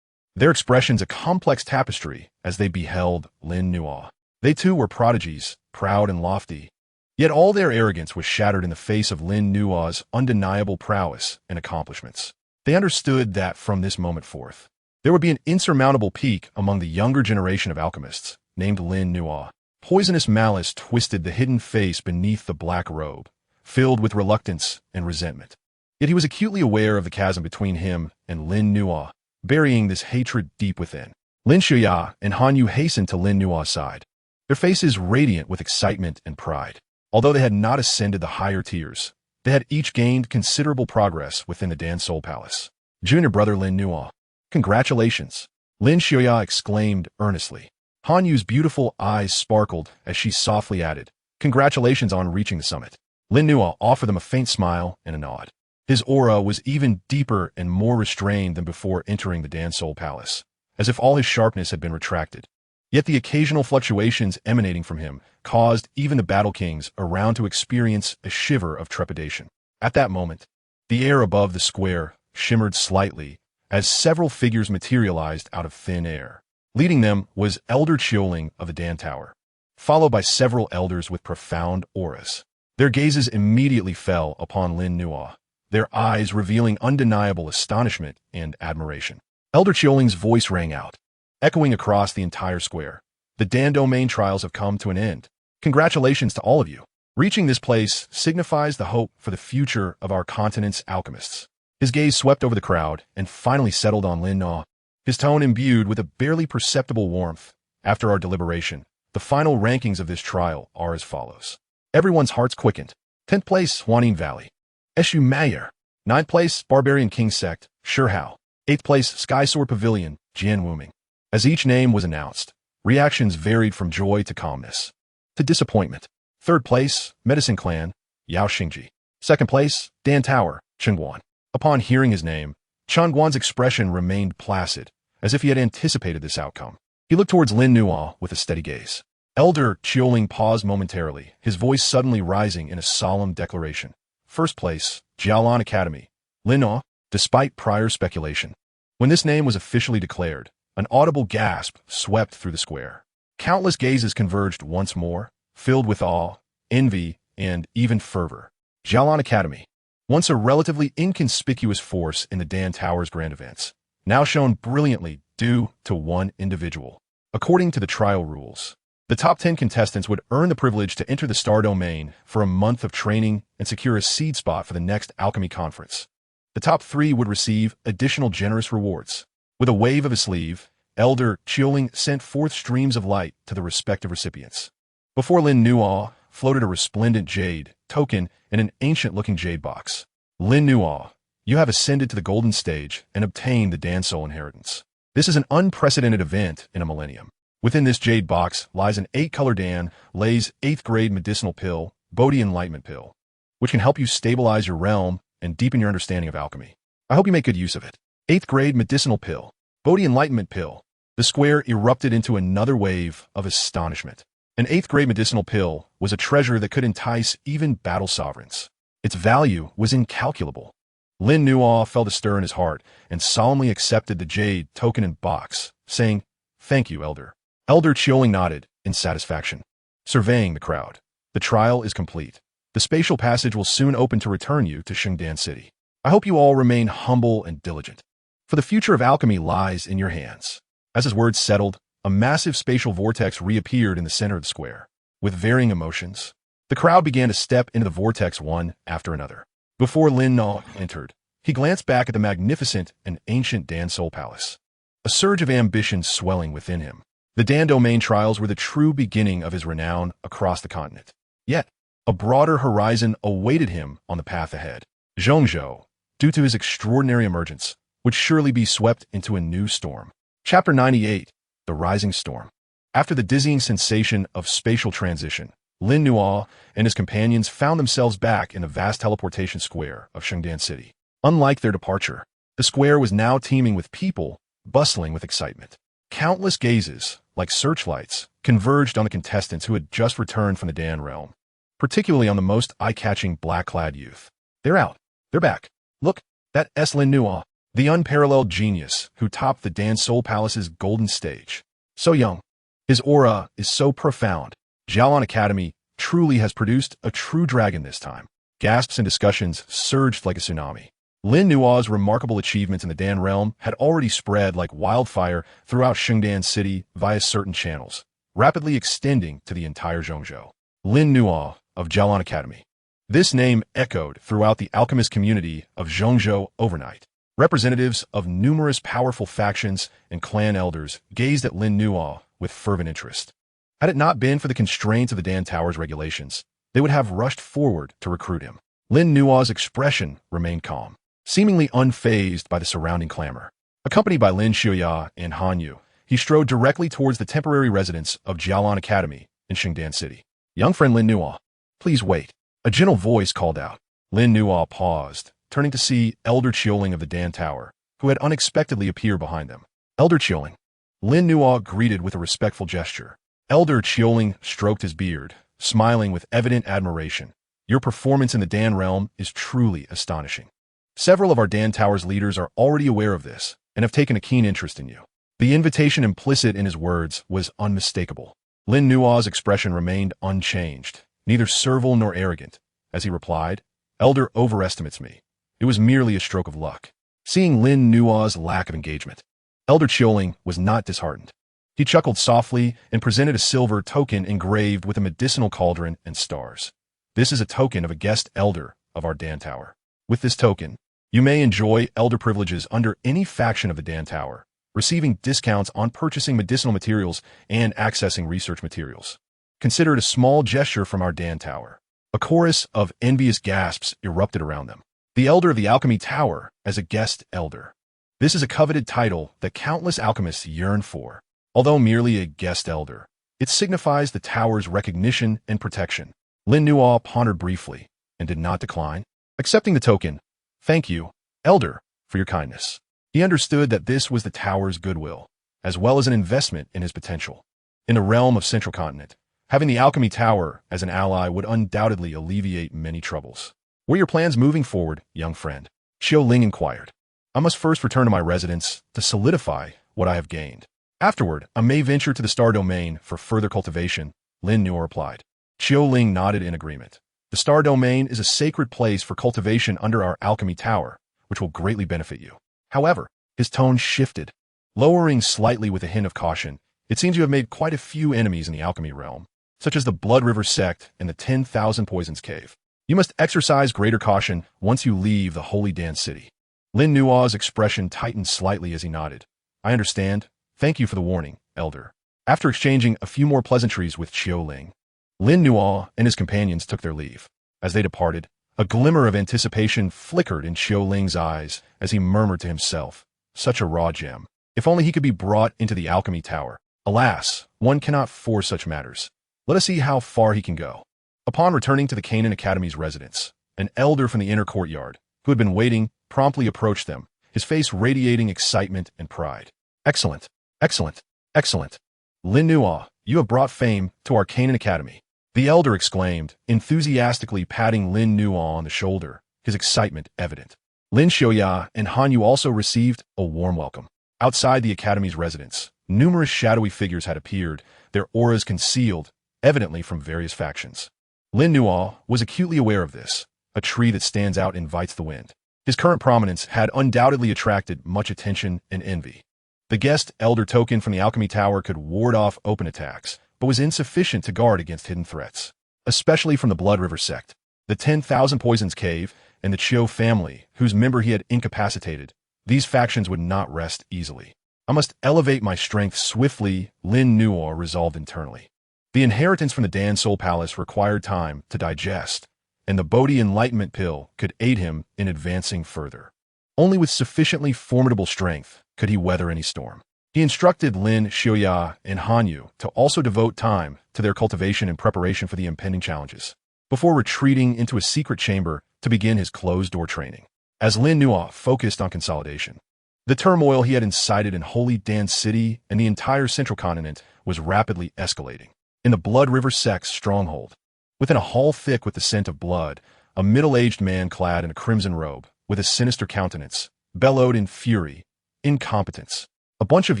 their expressions a complex tapestry as they beheld Lin Nuo. They too were prodigies, proud and lofty, yet all their arrogance was shattered in the face of Lin Nuo's undeniable prowess and accomplishments. They understood that from this moment forth, there would be an insurmountable peak among the younger generation of alchemists, named Lin Nuo. Poisonous malice twisted the hidden face beneath the black robe, filled with reluctance and resentment. Yet he was acutely aware of the chasm between him and Lin Nuo, burying this hatred deep within. Lin Shuya and Han Yu hastened to Lin Nuo's side, their faces radiant with excitement and pride. Although they had not ascended the higher tiers, they had each gained considerable progress within the Dansol Palace. Junior brother Lin Nuo, congratulations, Lin Shuya exclaimed earnestly. Han Yu's beautiful eyes sparkled as she softly added, congratulations on reaching the summit. Lin Nuo offered them a faint smile and a nod. His aura was even deeper and more restrained than before entering the Dansol Palace, as if all his sharpness had been retracted. Yet the occasional fluctuations emanating from him caused even the battle kings around to experience a shiver of trepidation. At that moment, the air above the square shimmered slightly as several figures materialized out of thin air. Leading them was Elder Chioling of the Dan Tower, followed by several elders with profound auras. Their gazes immediately fell upon Lin Nuo, their eyes revealing undeniable astonishment and admiration. Elder Chioling's voice rang out, echoing across the entire square. The Dan Domain trials have come to an end. Congratulations to all of you. Reaching this place signifies the hope for the future of our continent's alchemists. His gaze swept over the crowd and finally settled on Lin Nuo, his tone imbued with a barely perceptible warmth. After our deliberation, the final rankings of this trial are as follows. Everyone's hearts quickened. 10th place, Huanin Valley, Eshu Mayer. 9th place, Barbarian King Sect, Shi Hao. 8th place, Sky Sword Pavilion, Jian Wuming. As each name was announced, reactions varied from joy to calmness, to disappointment. 3rd place, Medicine Clan, Yao Xingji. 2nd place, Dan Tower, Chen Guan. Upon hearing his name, Chen Guan's expression remained placid, as if he had anticipated this outcome. He looked towards Lin Nuo with a steady gaze. Elder Chioling paused momentarily, his voice suddenly rising in a solemn declaration. 1st place, Canaan Academy, Lin Nuo. Despite prior speculation, when this name was officially declared, an audible gasp swept through the square. Countless gazes converged once more, filled with awe, envy, and even fervor. Canaan Academy, once a relatively inconspicuous force in the Dan Tower's grand events, now shone brilliantly due to one individual. According to the trial rules, the top 10 contestants would earn the privilege to enter the Star Domain for a month of training and secure a seed spot for the next Alchemy Conference. The top 3 would receive additional generous rewards. With a wave of his sleeve, Elder Chioling sent forth streams of light to the respective recipients. Before Lin Nuo floated a resplendent jade token in an ancient-looking jade box. Lin Nuo, you have ascended to the golden stage and obtained the Dansol inheritance. This is an unprecedented event in a millennium. Within this jade box lies an 8-color Dan Lay's 8th grade medicinal pill, Bodhi Enlightenment Pill, which can help you stabilize your realm and deepen your understanding of alchemy. I hope you make good use of it. 8th grade medicinal pill, Bodhi Enlightenment Pill. The square erupted into another wave of astonishment. An 8th grade medicinal pill was a treasure that could entice even battle sovereigns. Its value was incalculable. Lin Nuo felt a stir in his heart and solemnly accepted the jade token and box, saying, "Thank you, Elder." Elder Chioling nodded in satisfaction, surveying the crowd. The trial is complete. The spatial passage will soon open to return you to Shengdan City. I hope you all remain humble and diligent, for the future of alchemy lies in your hands. As his words settled, a massive spatial vortex reappeared in the center of the square. With varying emotions, the crowd began to step into the vortex one after another. Before Lin Nuo entered, He glanced back at the magnificent and ancient Dan Soul Palace, a surge of ambition swelling within him. The Dan domain trials were the true beginning of his renown across the continent. Yet, a broader horizon awaited him on the path ahead. Zhongzhou, due to his extraordinary emergence, would surely be swept into a new storm. Chapter 98, The Rising Storm. After the dizzying sensation of spatial transition, Lin Nuo and his companions found themselves back in the vast teleportation square of Shengdan City. Unlike their departure, the square was now teeming with people, bustling with excitement. Countless gazes, like searchlights, converged on the contestants who had just returned from the Dan realm, particularly on the most eye-catching black-clad youth. They're out. They're back. Look, that Lin Nuo, the unparalleled genius who topped the Dan Soul Palace's golden stage. So young. His aura is so profound. Canaan Academy truly has produced a true dragon this time. Gasps and discussions surged like a tsunami. Lin Nuo's remarkable achievements in the Dan realm had already spread like wildfire throughout Shengdan City via certain channels, rapidly extending to the entire Zhongzhou. Lin Nuo of Canaan Academy. This name echoed throughout the alchemist community of Zhongzhou overnight. Representatives of numerous powerful factions and clan elders gazed at Lin Nuo with fervent interest. Had it not been for the constraints of the Dan Tower's regulations, they would have rushed forward to recruit him. Lin Nuo's expression remained calm, seemingly unfazed by the surrounding clamor. Accompanied by Lin Xiuya and Han Yu, he strode directly towards the temporary residence of Canaan Academy in Shengdan City. Young friend Lin Nuo, please wait. A gentle voice called out. Lin Nuo paused, turning to see Elder Qiuling of the Dan Tower, who had unexpectedly appeared behind them. Elder Qiuling. Lin Nuo greeted with a respectful gesture. Elder Qiuling stroked his beard, smiling with evident admiration. Your performance in the Dan realm is truly astonishing. Several of our Dan Tower's leaders are already aware of this and have taken a keen interest in you. The invitation implicit in his words was unmistakable. Lin Nuo's expression remained unchanged, neither servile nor arrogant, as he replied, Elder overestimates me. It was merely a stroke of luck. Seeing Lin Nuo's lack of engagement, Elder Qiuling was not disheartened. He chuckled softly and presented a silver token engraved with a medicinal cauldron and stars. This is a token of a guest elder of our Dan Tower. With this token, you may enjoy elder privileges under any faction of the Dan Tower, receiving discounts on purchasing medicinal materials and accessing research materials. Consider it a small gesture from our Dan Tower. A chorus of envious gasps erupted around them. The Elder of the Alchemy Tower as a guest elder. This is a coveted title that countless alchemists yearn for. Although merely a guest elder, it signifies the tower's recognition and protection. Lin Nuo pondered briefly and did not decline, accepting the token. Thank you, Elder, for your kindness. He understood that this was the tower's goodwill, as well as an investment in his potential. In the realm of Central Continent, having the Alchemy Tower as an ally would undoubtedly alleviate many troubles. What are your plans moving forward, young friend? Qiu Ling inquired. I must first return to my residence to solidify what I have gained. Afterward, I may venture to the Star Domain for further cultivation, Lin Nuo replied. Qiu Ling nodded in agreement. The Star Domain is a sacred place for cultivation under our Alchemy Tower, which will greatly benefit you. However, his tone shifted. Lowering slightly with a hint of caution, it seems you have made quite a few enemies in the alchemy realm, such as the Blood River sect and the 10,000 Poisons Cave. You must exercise greater caution once you leave the Holy Dan City. Lin Nuo's expression tightened slightly as he nodded. I understand. Thank you for the warning, Elder. After exchanging a few more pleasantries with Qiu Ling, Lin Nuo and his companions took their leave. As they departed, a glimmer of anticipation flickered in Qiu Ling's eyes as he murmured to himself, such a raw gem. If only he could be brought into the Alchemy Tower. Alas, one cannot force such matters. Let us see how far he can go. Upon returning to the Canaan Academy's residence, an elder from the inner courtyard, who had been waiting, promptly approached them, his face radiating excitement and pride. Excellent. Excellent, excellent. Lin Nuo, you have brought fame to our Canaan Academy. The elder exclaimed, enthusiastically patting Lin Nuo on the shoulder, his excitement evident. Lin Xiuya and Han Yu also received a warm welcome. Outside the Academy's residence, numerous shadowy figures had appeared, their auras concealed, evidently from various factions. Lin Nuo was acutely aware of this. A tree that stands out invites the wind. His current prominence had undoubtedly attracted much attention and envy. The guest elder token from the Alchemy Tower could ward off open attacks, but was insufficient to guard against hidden threats, especially from the Blood River sect. The 10,000 Poisons Cave and the Chiu family, whose member he had incapacitated, these factions would not rest easily. I must elevate my strength swiftly, Lin Nuo resolved internally. The inheritance from the Dan Soul Palace required time to digest, and the Bodhi Enlightenment Pill could aid him in advancing further. Only with sufficiently formidable strength could he weather any storm. He instructed Lin Xiuya and Hanyu to also devote time to their cultivation in preparation for the impending challenges, before retreating into a secret chamber to begin his closed-door training. As Lin Nuo focused on consolidation, the turmoil he had incited in Holy Dan City and the entire central continent was rapidly escalating. In the Blood River sect's stronghold, within a hall thick with the scent of blood, a middle-aged man clad in a crimson robe, with a sinister countenance, bellowed in fury, incompetence. A bunch of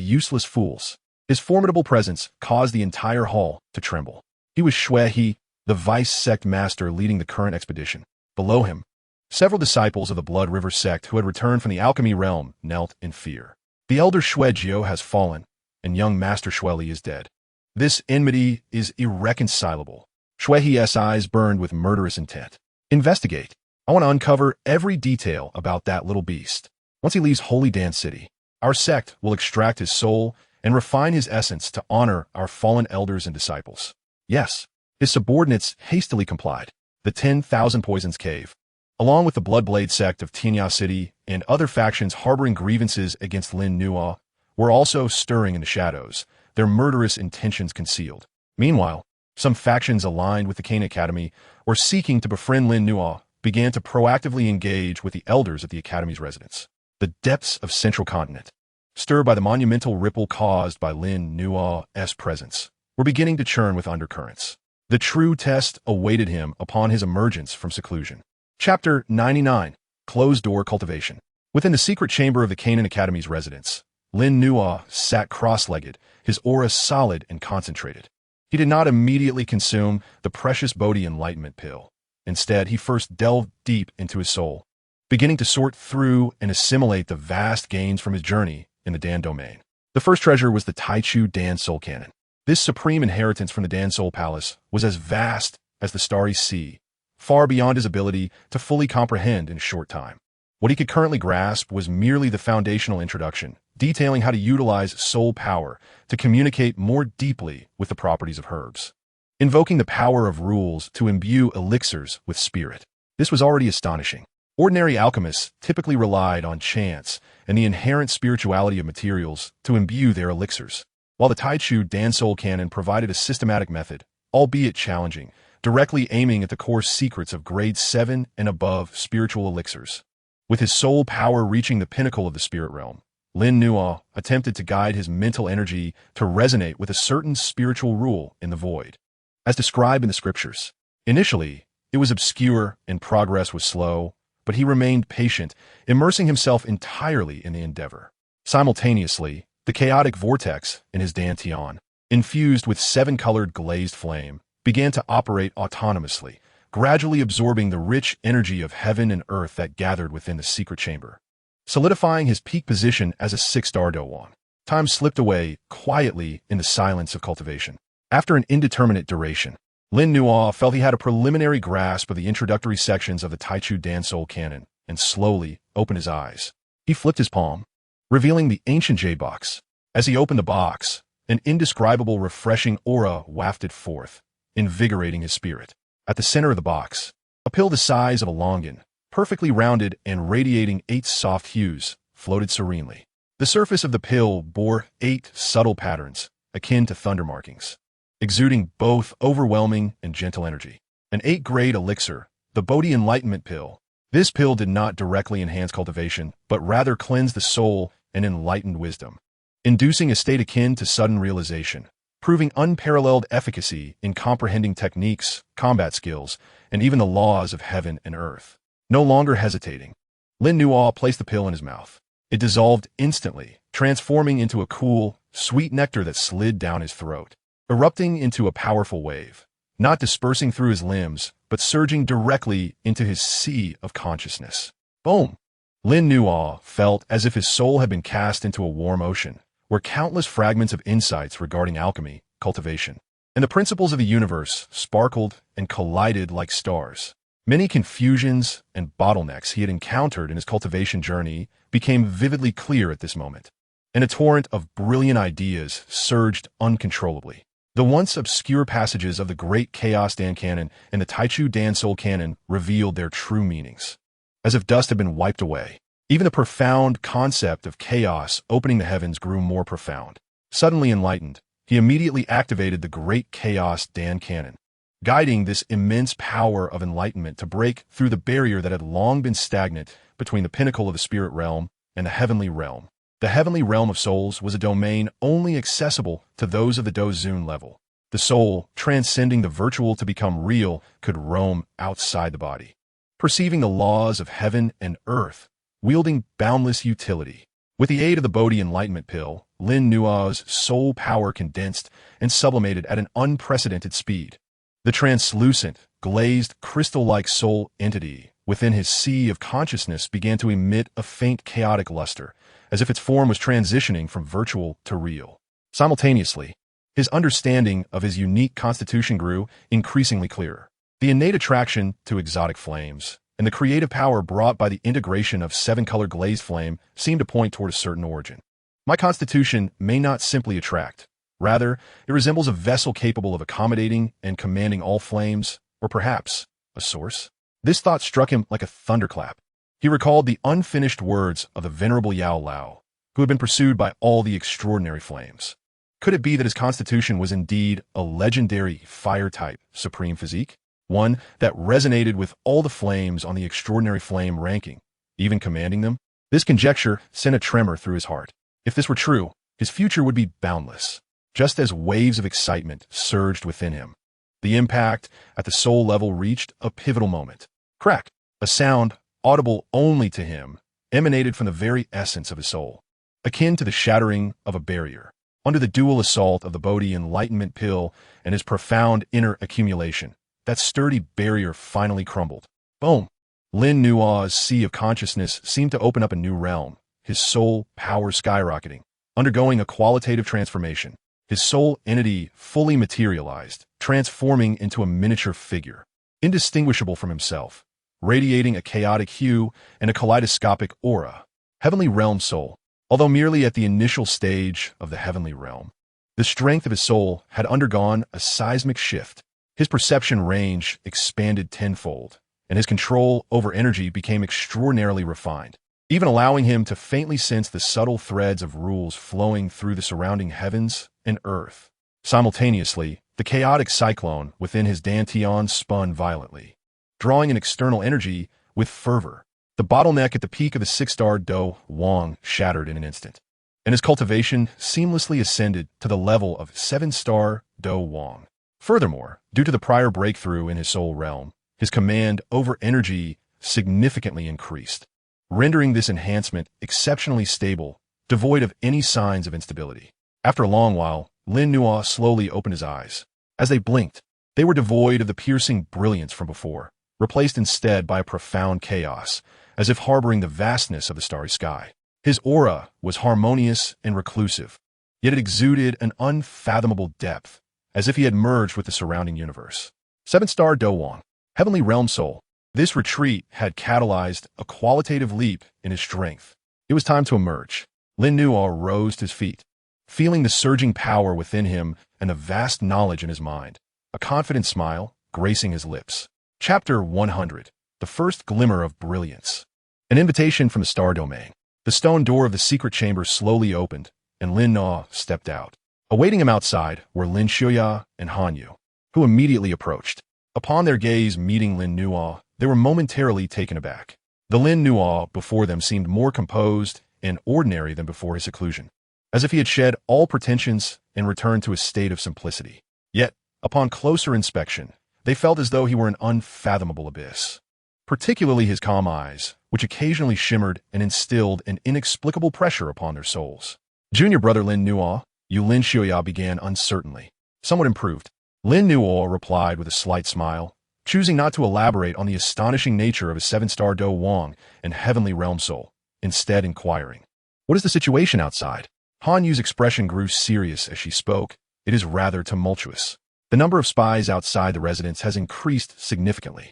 useless fools. His formidable presence caused the entire hall to tremble. He was Shui He, the vice-sect master leading the current expedition. Below him, several disciples of the Blood River sect who had returned from the alchemy realm knelt in fear. The elder Shui Jiu has fallen, and young Master Shui Li is dead. This enmity is irreconcilable. Shui He's eyes burned with murderous intent. Investigate. I want to uncover every detail about that little beast. Once he leaves Holy Dan City, our sect will extract his soul and refine his essence to honor our fallen elders and disciples. Yes, his subordinates hastily complied. The 10,000 Poisons Cave, along with the Bloodblade sect of Tinya City and other factions harboring grievances against Lin Nuo, were also stirring in the shadows, their murderous intentions concealed. Meanwhile, some factions aligned with the Canaan Academy or seeking to befriend Lin Nuo began to proactively engage with the elders at the Academy's residence. The depths of Central Continent, stirred by the monumental ripple caused by Lin Nuo's presence, were beginning to churn with undercurrents. The true test awaited him upon his emergence from seclusion. Chapter 99. Closed-Door Cultivation. Within the secret chamber of the Canaan Academy's residence, Lin Nuo sat cross-legged, his aura solid and concentrated. He did not immediately consume the precious Bodhi Enlightenment Pill. Instead, he first delved deep into his soul, beginning to sort through and assimilate the vast gains from his journey in the Dan domain. The first treasure was the Taichu Dan Soul Cannon. This supreme inheritance from the Dan Soul Palace was as vast as the starry sea, far beyond his ability to fully comprehend in a short time. What he could currently grasp was merely the foundational introduction, detailing how to utilize soul power to communicate more deeply with the properties of herbs, invoking the power of rules to imbue elixirs with spirit. This was already astonishing. Ordinary alchemists typically relied on chance and the inherent spirituality of materials to imbue their elixirs, while the Taichu Dan Soul Cannon provided a systematic method, albeit challenging, directly aiming at the core secrets of grade 7 and above spiritual elixirs. With his soul power reaching the pinnacle of the spirit realm, Lin Nuo attempted to guide his mental energy to resonate with a certain spiritual rule in the void, as described in the scriptures. Initially, it was obscure and progress was slow, but he remained patient, immersing himself entirely in the endeavor. Simultaneously, the chaotic vortex in his dantian, infused with 7-colored glazed flame, began to operate autonomously, gradually absorbing the rich energy of heaven and earth that gathered within the secret chamber. Solidifying his peak position as a 6-star Douwan, time slipped away quietly in the silence of cultivation. After an indeterminate duration, Lin Nuo felt he had a preliminary grasp of the introductory sections of the Taichu Dan Soul Cannon and slowly opened his eyes. He flipped his palm, revealing the ancient jade box. As he opened the box, an indescribable refreshing aura wafted forth, invigorating his spirit. At the center of the box, a pill the size of a longan, perfectly rounded and radiating 8 soft hues, floated serenely. The surface of the pill bore 8 subtle patterns, akin to thunder markings, exuding both overwhelming and gentle energy. An 8-grade elixir, the Bodhi Enlightenment Pill. This pill did not directly enhance cultivation, but rather cleanse the soul and enlightened wisdom, inducing a state akin to sudden realization, proving unparalleled efficacy in comprehending techniques, combat skills, and even the laws of heaven and earth. No longer hesitating, Lin Nuo placed the pill in his mouth. It dissolved instantly, transforming into a cool, sweet nectar that slid down his throat, erupting into a powerful wave, not dispersing through his limbs, but surging directly into his sea of consciousness. Boom! Lin Nuo felt as if his soul had been cast into a warm ocean, where countless fragments of insights regarding alchemy, cultivation, and the principles of the universe sparkled and collided like stars. Many confusions and bottlenecks he had encountered in his cultivation journey became vividly clear at this moment, and a torrent of brilliant ideas surged uncontrollably. The once obscure passages of the Great Chaos Dan Canon and the Taichu Dan Soul Canon revealed their true meanings. As if dust had been wiped away, even the profound concept of chaos opening the heavens grew more profound. Suddenly enlightened, he immediately activated the Great Chaos Dan Canon, guiding this immense power of enlightenment to break through the barrier that had long been stagnant between the pinnacle of the spirit realm and the heavenly realm. The heavenly realm of souls was a domain only accessible to those of the Dou Zun level. The soul, transcending the virtual to become real, could roam outside the body, perceiving the laws of heaven and earth, wielding boundless utility. With the aid of the Bodhi Enlightenment Pill, Lin Nua's soul power condensed and sublimated at an unprecedented speed. The translucent, glazed, crystal-like soul entity within his sea of consciousness began to emit a faint chaotic luster, as if its form was transitioning from virtual to real. Simultaneously, his understanding of his unique constitution grew increasingly clearer. The innate attraction to exotic flames and the creative power brought by the integration of seven-color glazed flame seemed to point toward a certain origin. My constitution may not simply attract. Rather, it resembles a vessel capable of accommodating and commanding all flames, or perhaps a source. This thought struck him like a thunderclap. He recalled the unfinished words of the venerable Yao Lao, who had been pursued by all the extraordinary flames. Could it be that his constitution was indeed a legendary fire-type supreme physique? One that resonated with all the flames on the extraordinary flame ranking, even commanding them? This conjecture sent a tremor through his heart. If this were true, his future would be boundless. Just as waves of excitement surged within him, the impact at the soul level reached a pivotal moment. Crack! A sound, audible only to him, emanated from the very essence of his soul, akin to the shattering of a barrier. Under the dual assault of the Bodhi Enlightenment Pill and his profound inner accumulation, that sturdy barrier finally crumbled. Boom! Lin Nua's sea of consciousness seemed to open up a new realm, his soul power skyrocketing, undergoing a qualitative transformation. His soul entity fully materialized, transforming into a miniature figure, indistinguishable from himself, radiating a chaotic hue and a kaleidoscopic aura. Heavenly Realm Soul. Although merely at the initial stage of the heavenly realm, the strength of his soul had undergone a seismic shift. His perception range expanded tenfold, and his control over energy became extraordinarily refined, even allowing him to faintly sense the subtle threads of rules flowing through the surrounding heavens and earth. Simultaneously, the chaotic cyclone within his dantian spun violently, drawing an external energy with fervor. The bottleneck at the peak of the six-star Dou Wang shattered in an instant, and his cultivation seamlessly ascended to the level of seven-star Dou Wang. Furthermore, due to the prior breakthrough in his soul realm, his command over energy significantly increased, rendering this enhancement exceptionally stable, devoid of any signs of instability. After a long while, Lin Nua slowly opened his eyes. As they blinked, they were devoid of the piercing brilliance from before, replaced instead by a profound chaos, as if harboring the vastness of the starry sky. His aura was harmonious and reclusive, yet it exuded an unfathomable depth, as if he had merged with the surrounding universe. Seven-star Dou Wang, Heavenly Realm Soul. This retreat had catalyzed a qualitative leap in his strength. It was time to emerge. Lin Nua rose to his feet, feeling the surging power within him and the vast knowledge in his mind, a confident smile gracing his lips. Chapter 100. The First Glimmer of Brilliance. An invitation from the star domain. The stone door of the secret chamber slowly opened, and Lin Nua stepped out. Awaiting him outside were Lin Xiuya and Han Yu, who immediately approached. Upon their gaze meeting Lin Nua, they were momentarily taken aback. The Lin Nua before them seemed more composed and ordinary than before his seclusion, as if he had shed all pretensions and returned to a state of simplicity. Yet, upon closer inspection, they felt as though he were an unfathomable abyss. Particularly his calm eyes, which occasionally shimmered and instilled an inexplicable pressure upon their souls. Junior brother Lin Nua, Lin Xiuya began uncertainly. Somewhat improved. Lin Nua replied with a slight smile, choosing not to elaborate on the astonishing nature of his seven-star Dou Wang and Heavenly Realm Soul, instead inquiring, "What is the situation outside?" Han Yu's expression grew serious as she spoke. "It is rather tumultuous. The number of spies outside the residence has increased significantly.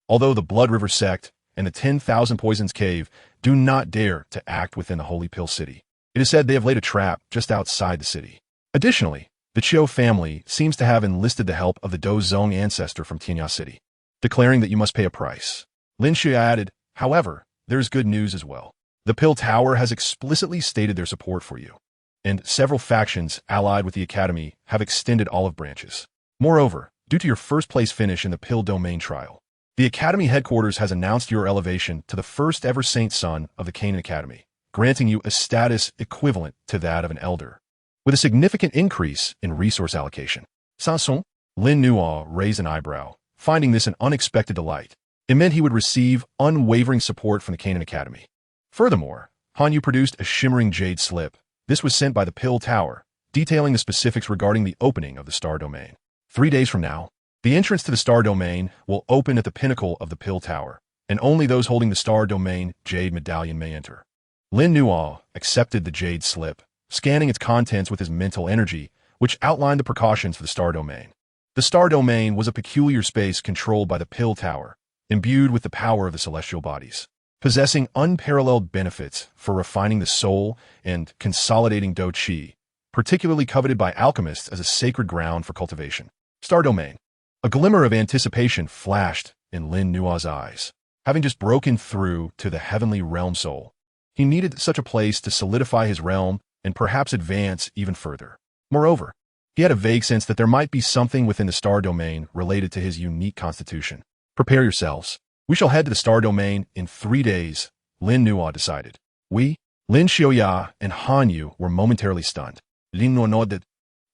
Although the Blood River sect and the 10,000 Poisons Cave do not dare to act within the Holy Pill City, it is said they have laid a trap just outside the city. Additionally, the Chiu family seems to have enlisted the help of the Dou Zong ancestor from Tianya City, declaring that you must pay a price. Lin Xue added, however, there's good news as well. The Pill Tower has explicitly stated their support for you, and several factions allied with the Academy have extended olive branches. Moreover, due to your first-place finish in the Pill Domain trial, the Academy headquarters has announced your elevation to the first-ever Saint Son of the Canaan Academy, granting you a status equivalent to that of an elder, with a significant increase in resource allocation. Sanson, Lin Nuo raised an eyebrow, finding this an unexpected delight. It meant he would receive unwavering support from the Canaan Academy. Furthermore, Han Yu produced a shimmering jade slip. This was sent by the Pill Tower, detailing the specifics regarding the opening of the Star Domain. 3 days from now, the entrance to the Star Domain will open at the pinnacle of the Pill Tower, and only those holding the Star Domain Jade Medallion may enter. Lin Nuo accepted the jade slip, scanning its contents with his mental energy, which outlined the precautions for the Star Domain. The Star Domain was a peculiar space controlled by the Pill Tower, imbued with the power of the celestial bodies, possessing unparalleled benefits for refining the soul and consolidating Dou Qi, particularly coveted by alchemists as a sacred ground for cultivation. Star Domain. A glimmer of anticipation flashed in Lin Nuo's eyes. Having just broken through to the heavenly realm soul, he needed such a place to solidify his realm and perhaps advance even further. Moreover, he had a vague sense that there might be something within the Star Domain related to his unique constitution. Prepare yourselves. We shall head to the Star Domain in 3 days, Lin Nuo decided. We, Lin Xiaoya and Han Yu, were momentarily stunned. Lin Nuo nodded.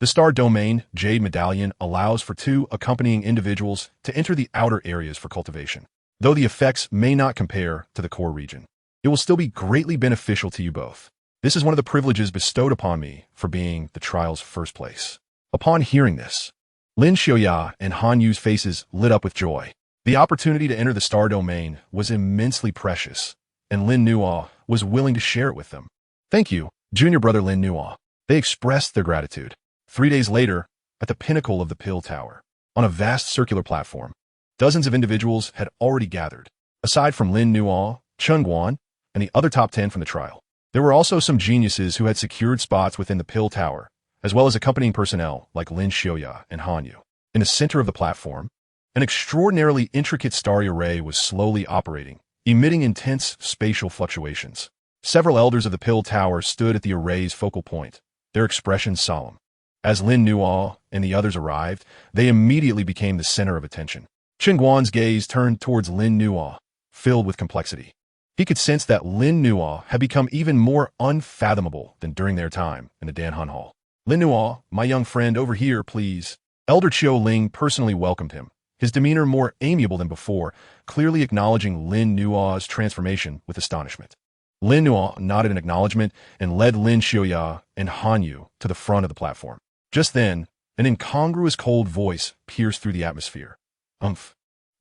The Star Domain Jade Medallion allows for 2 accompanying individuals to enter the outer areas for cultivation. Though the effects may not compare to the core region, it will still be greatly beneficial to you both. This is one of the privileges bestowed upon me for being the trial's first place. Upon hearing this, Lin Xiaoya and Han Yu's faces lit up with joy. The opportunity to enter the Star Domain was immensely precious, and Lin Nuo was willing to share it with them. Thank you, junior brother Lin Nuo. They expressed their gratitude. 3 days later, at the pinnacle of the Pill Tower, on a vast circular platform, dozens of individuals had already gathered. Aside from Lin Nuo, Chen Guan, and the other top 10 from the trial, there were also some geniuses who had secured spots within the Pill Tower, as well as accompanying personnel like Lin Xiaoya and Han Yu. In the center of the platform, an extraordinarily intricate starry array was slowly operating, emitting intense spatial fluctuations. Several elders of the Pill Tower stood at the array's focal point, their expressions solemn. As Lin Nuo and the others arrived, they immediately became the center of attention. Chen Guan's gaze turned towards Lin Nuo, filled with complexity. He could sense that Lin Nuo had become even more unfathomable than during their time in the Danhan Hall. Lin Nuo, my young friend, over here, please. Elder Qiu Ling personally welcomed him, his demeanor more amiable than before, clearly acknowledging Lin Nuo's transformation with astonishment. Lin Nuo nodded in acknowledgement and led Lin Xiaoya and Han Yu to the front of the platform. Just then, an incongruous cold voice pierced through the atmosphere.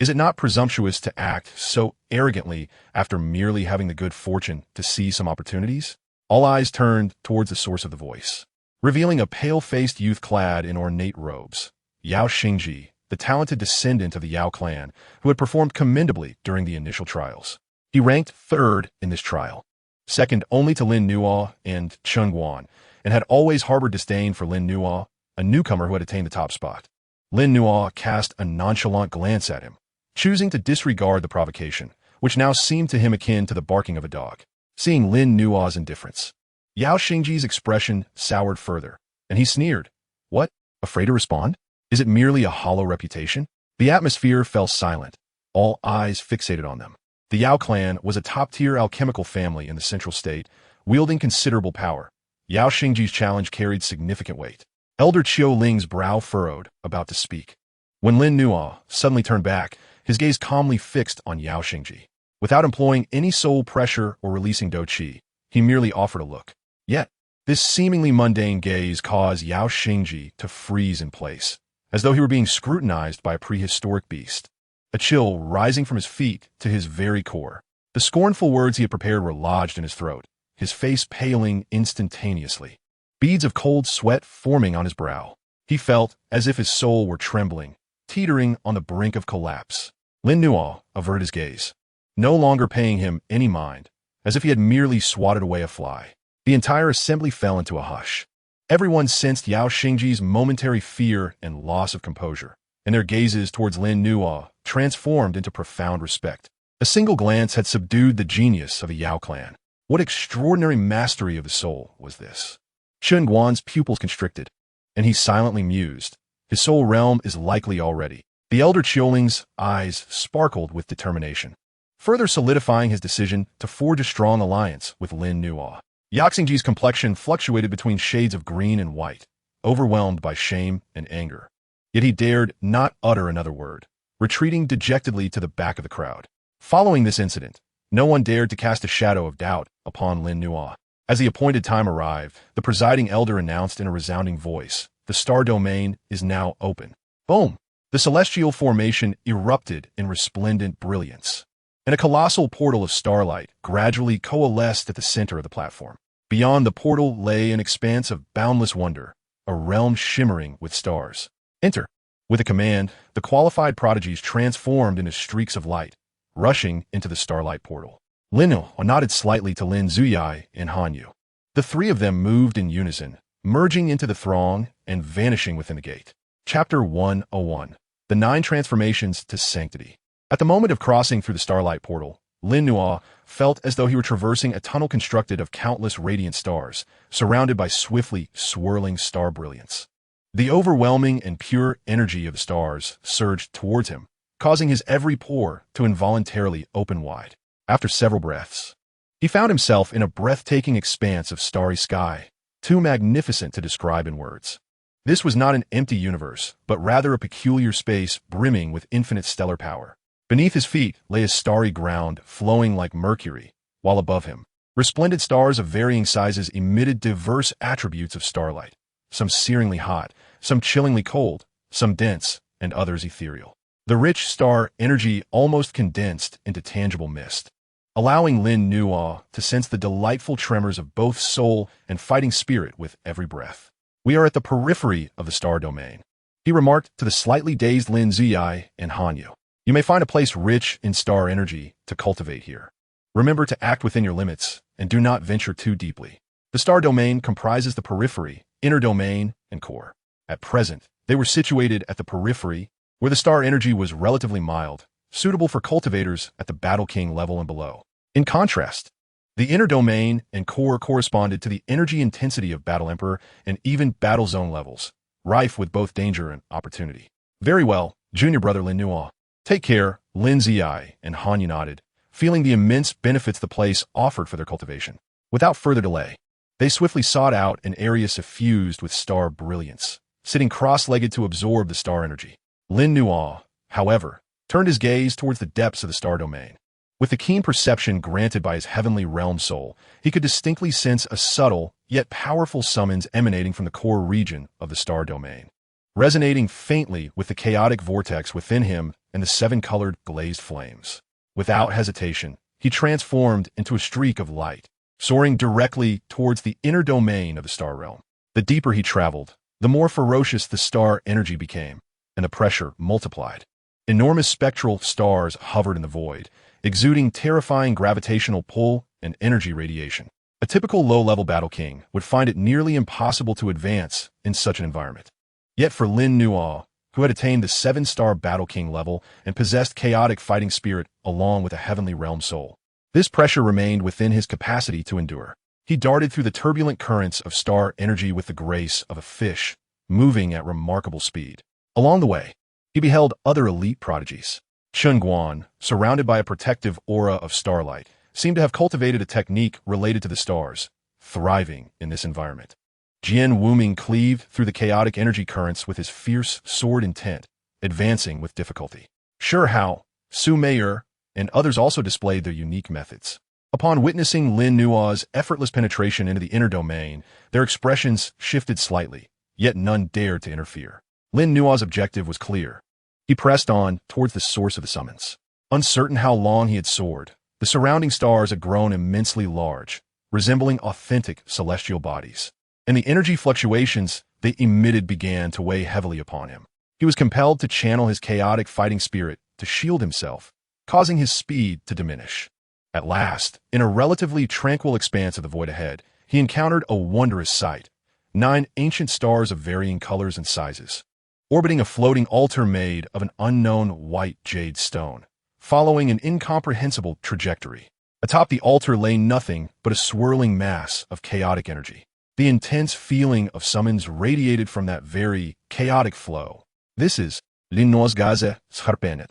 Is it not presumptuous to act so arrogantly after merely having the good fortune to seize some opportunities? All eyes turned towards the source of the voice, revealing a pale-faced youth clad in ornate robes. Yao Xingji, the talented descendant of the Yao clan, who had performed commendably during the initial trials. He ranked 3rd in this trial, second only to Lin Nuo and Chen Guan, and had always harbored disdain for Lin Nuo, a newcomer who had attained the top spot. Lin Nuo cast a nonchalant glance at him, choosing to disregard the provocation, which now seemed to him akin to the barking of a dog. Seeing Lin Nuo's indifference, Yao Xingji's expression soured further, and he sneered. What? Afraid to respond? Is it merely a hollow reputation? The atmosphere fell silent, all eyes fixated on them. The Yao clan was a top-tier alchemical family in the central state, wielding considerable power. Yao Xingji's challenge carried significant weight. Elder Qiu Ling's brow furrowed, about to speak. When Lin Nuo suddenly turned back, his gaze calmly fixed on Yao Xingji. Without employing any soul pressure or releasing Dou Qi, he merely offered a look. Yet, this seemingly mundane gaze caused Yao Xingji to freeze in place, as though he were being scrutinized by a prehistoric beast. A chill rising from his feet to his very core. The scornful words he had prepared were lodged in his throat, his face paling instantaneously, beads of cold sweat forming on his brow. He felt as if his soul were trembling, teetering on the brink of collapse. Lin Nuo averted his gaze, no longer paying him any mind, as if he had merely swatted away a fly. The entire assembly fell into a hush. Everyone sensed Yao Xingji's momentary fear and loss of composure, and their gazes towards Lin Nuo transformed into profound respect. A single glance had subdued the genius of a Yao clan. What extraordinary mastery of the soul was this? Chun Guan's pupils constricted, and he silently mused. His soul realm is likely already. The elder Qiuling's eyes sparkled with determination, further solidifying his decision to forge a strong alliance with Lin Nuo. Yao Xingji's complexion fluctuated between shades of green and white, overwhelmed by shame and anger. Yet he dared not utter another word, retreating dejectedly to the back of the crowd. Following this incident, no one dared to cast a shadow of doubt upon Lin Nuo. As the appointed time arrived, the presiding elder announced in a resounding voice, "The star domain is now open." Boom! The celestial formation erupted in resplendent brilliance, and a colossal portal of starlight gradually coalesced at the center of the platform. Beyond the portal lay an expanse of boundless wonder, a realm shimmering with stars. Enter. With a command, the qualified prodigies transformed into streaks of light, rushing into the starlight portal. Lin Nuo nodded slightly to Lin Zuyai and Han Yu. The three of them moved in unison, merging into the throng and vanishing within the gate. Chapter 101. The 9 Transformations to Sanctity. At the moment of crossing through the starlight portal, Lin Nuo felt as though he were traversing a tunnel constructed of countless radiant stars, surrounded by swiftly swirling star brilliance. The overwhelming and pure energy of the stars surged towards him, causing his every pore to involuntarily open wide. After several breaths, he found himself in a breathtaking expanse of starry sky, too magnificent to describe in words. This was not an empty universe, but rather a peculiar space brimming with infinite stellar power. Beneath his feet lay a starry ground flowing like mercury, while above him, resplendent stars of varying sizes emitted diverse attributes of starlight, some searingly hot, some chillingly cold, some dense, and others ethereal. The rich star energy almost condensed into tangible mist, allowing Lin Nuo to sense the delightful tremors of both soul and fighting spirit with every breath. "We are at the periphery of the star domain," he remarked to the slightly dazed Lin Ziyai and Han Yu. "You may find a place rich in star energy to cultivate here. Remember to act within your limits and do not venture too deeply." The star domain comprises the periphery, inner domain, and core. At present, they were situated at the periphery, where the star energy was relatively mild, suitable for cultivators at the Battle King level and below. In contrast, the inner domain and core corresponded to the energy intensity of Battle Emperor and even Battle Zone levels, rife with both danger and opportunity. "Very well, junior brother Lin Nuo. Take care," Lin Ziyai and Han Yu nodded, feeling the immense benefits the place offered for their cultivation. Without further delay, they swiftly sought out an area suffused with star brilliance, sitting cross-legged to absorb the star energy. Lin Nuo, however, turned his gaze towards the depths of the star domain. With the keen perception granted by his heavenly realm soul, he could distinctly sense a subtle, yet powerful summons emanating from the core region of the star domain, resonating faintly with the chaotic vortex within him and the 7-colored glazed flames. Without hesitation, he transformed into a streak of light, soaring directly towards the inner domain of the star realm. The deeper he traveled, the more ferocious the star energy became, and the pressure multiplied. Enormous spectral stars hovered in the void, exuding terrifying gravitational pull and energy radiation. A typical low-level Battle King would find it nearly impossible to advance in such an environment. Yet for Lin Nuo, who had attained the 7-star Battle King level and possessed chaotic fighting spirit along with a heavenly realm soul, this pressure remained within his capacity to endure. He darted through the turbulent currents of star energy with the grace of a fish, moving at remarkable speed. Along the way, he beheld other elite prodigies. Chun Guan, surrounded by a protective aura of starlight, seemed to have cultivated a technique related to the stars, thriving in this environment. Jian Wuming cleaved through the chaotic energy currents with his fierce sword intent, advancing with difficulty. Sure Hao, Su Meier, and others also displayed their unique methods. Upon witnessing Lin Nuo's effortless penetration into the inner domain, their expressions shifted slightly, yet none dared to interfere. Lin Nuo's objective was clear. He pressed on towards the source of the summons. Uncertain how long he had soared, the surrounding stars had grown immensely large, resembling authentic celestial bodies, and the energy fluctuations they emitted began to weigh heavily upon him. He was compelled to channel his chaotic fighting spirit to to shield himself, causing his speed to diminish. At last, in a relatively tranquil expanse of the void ahead, he encountered a wondrous sight: 9 ancient stars of varying colors and sizes, orbiting a floating altar made of an unknown white jade stone, following an incomprehensible trajectory. Atop the altar lay nothing but a swirling mass of chaotic energy. The intense feeling of summons radiated from that very chaotic flow. This is Linnosgaze Sharpenet.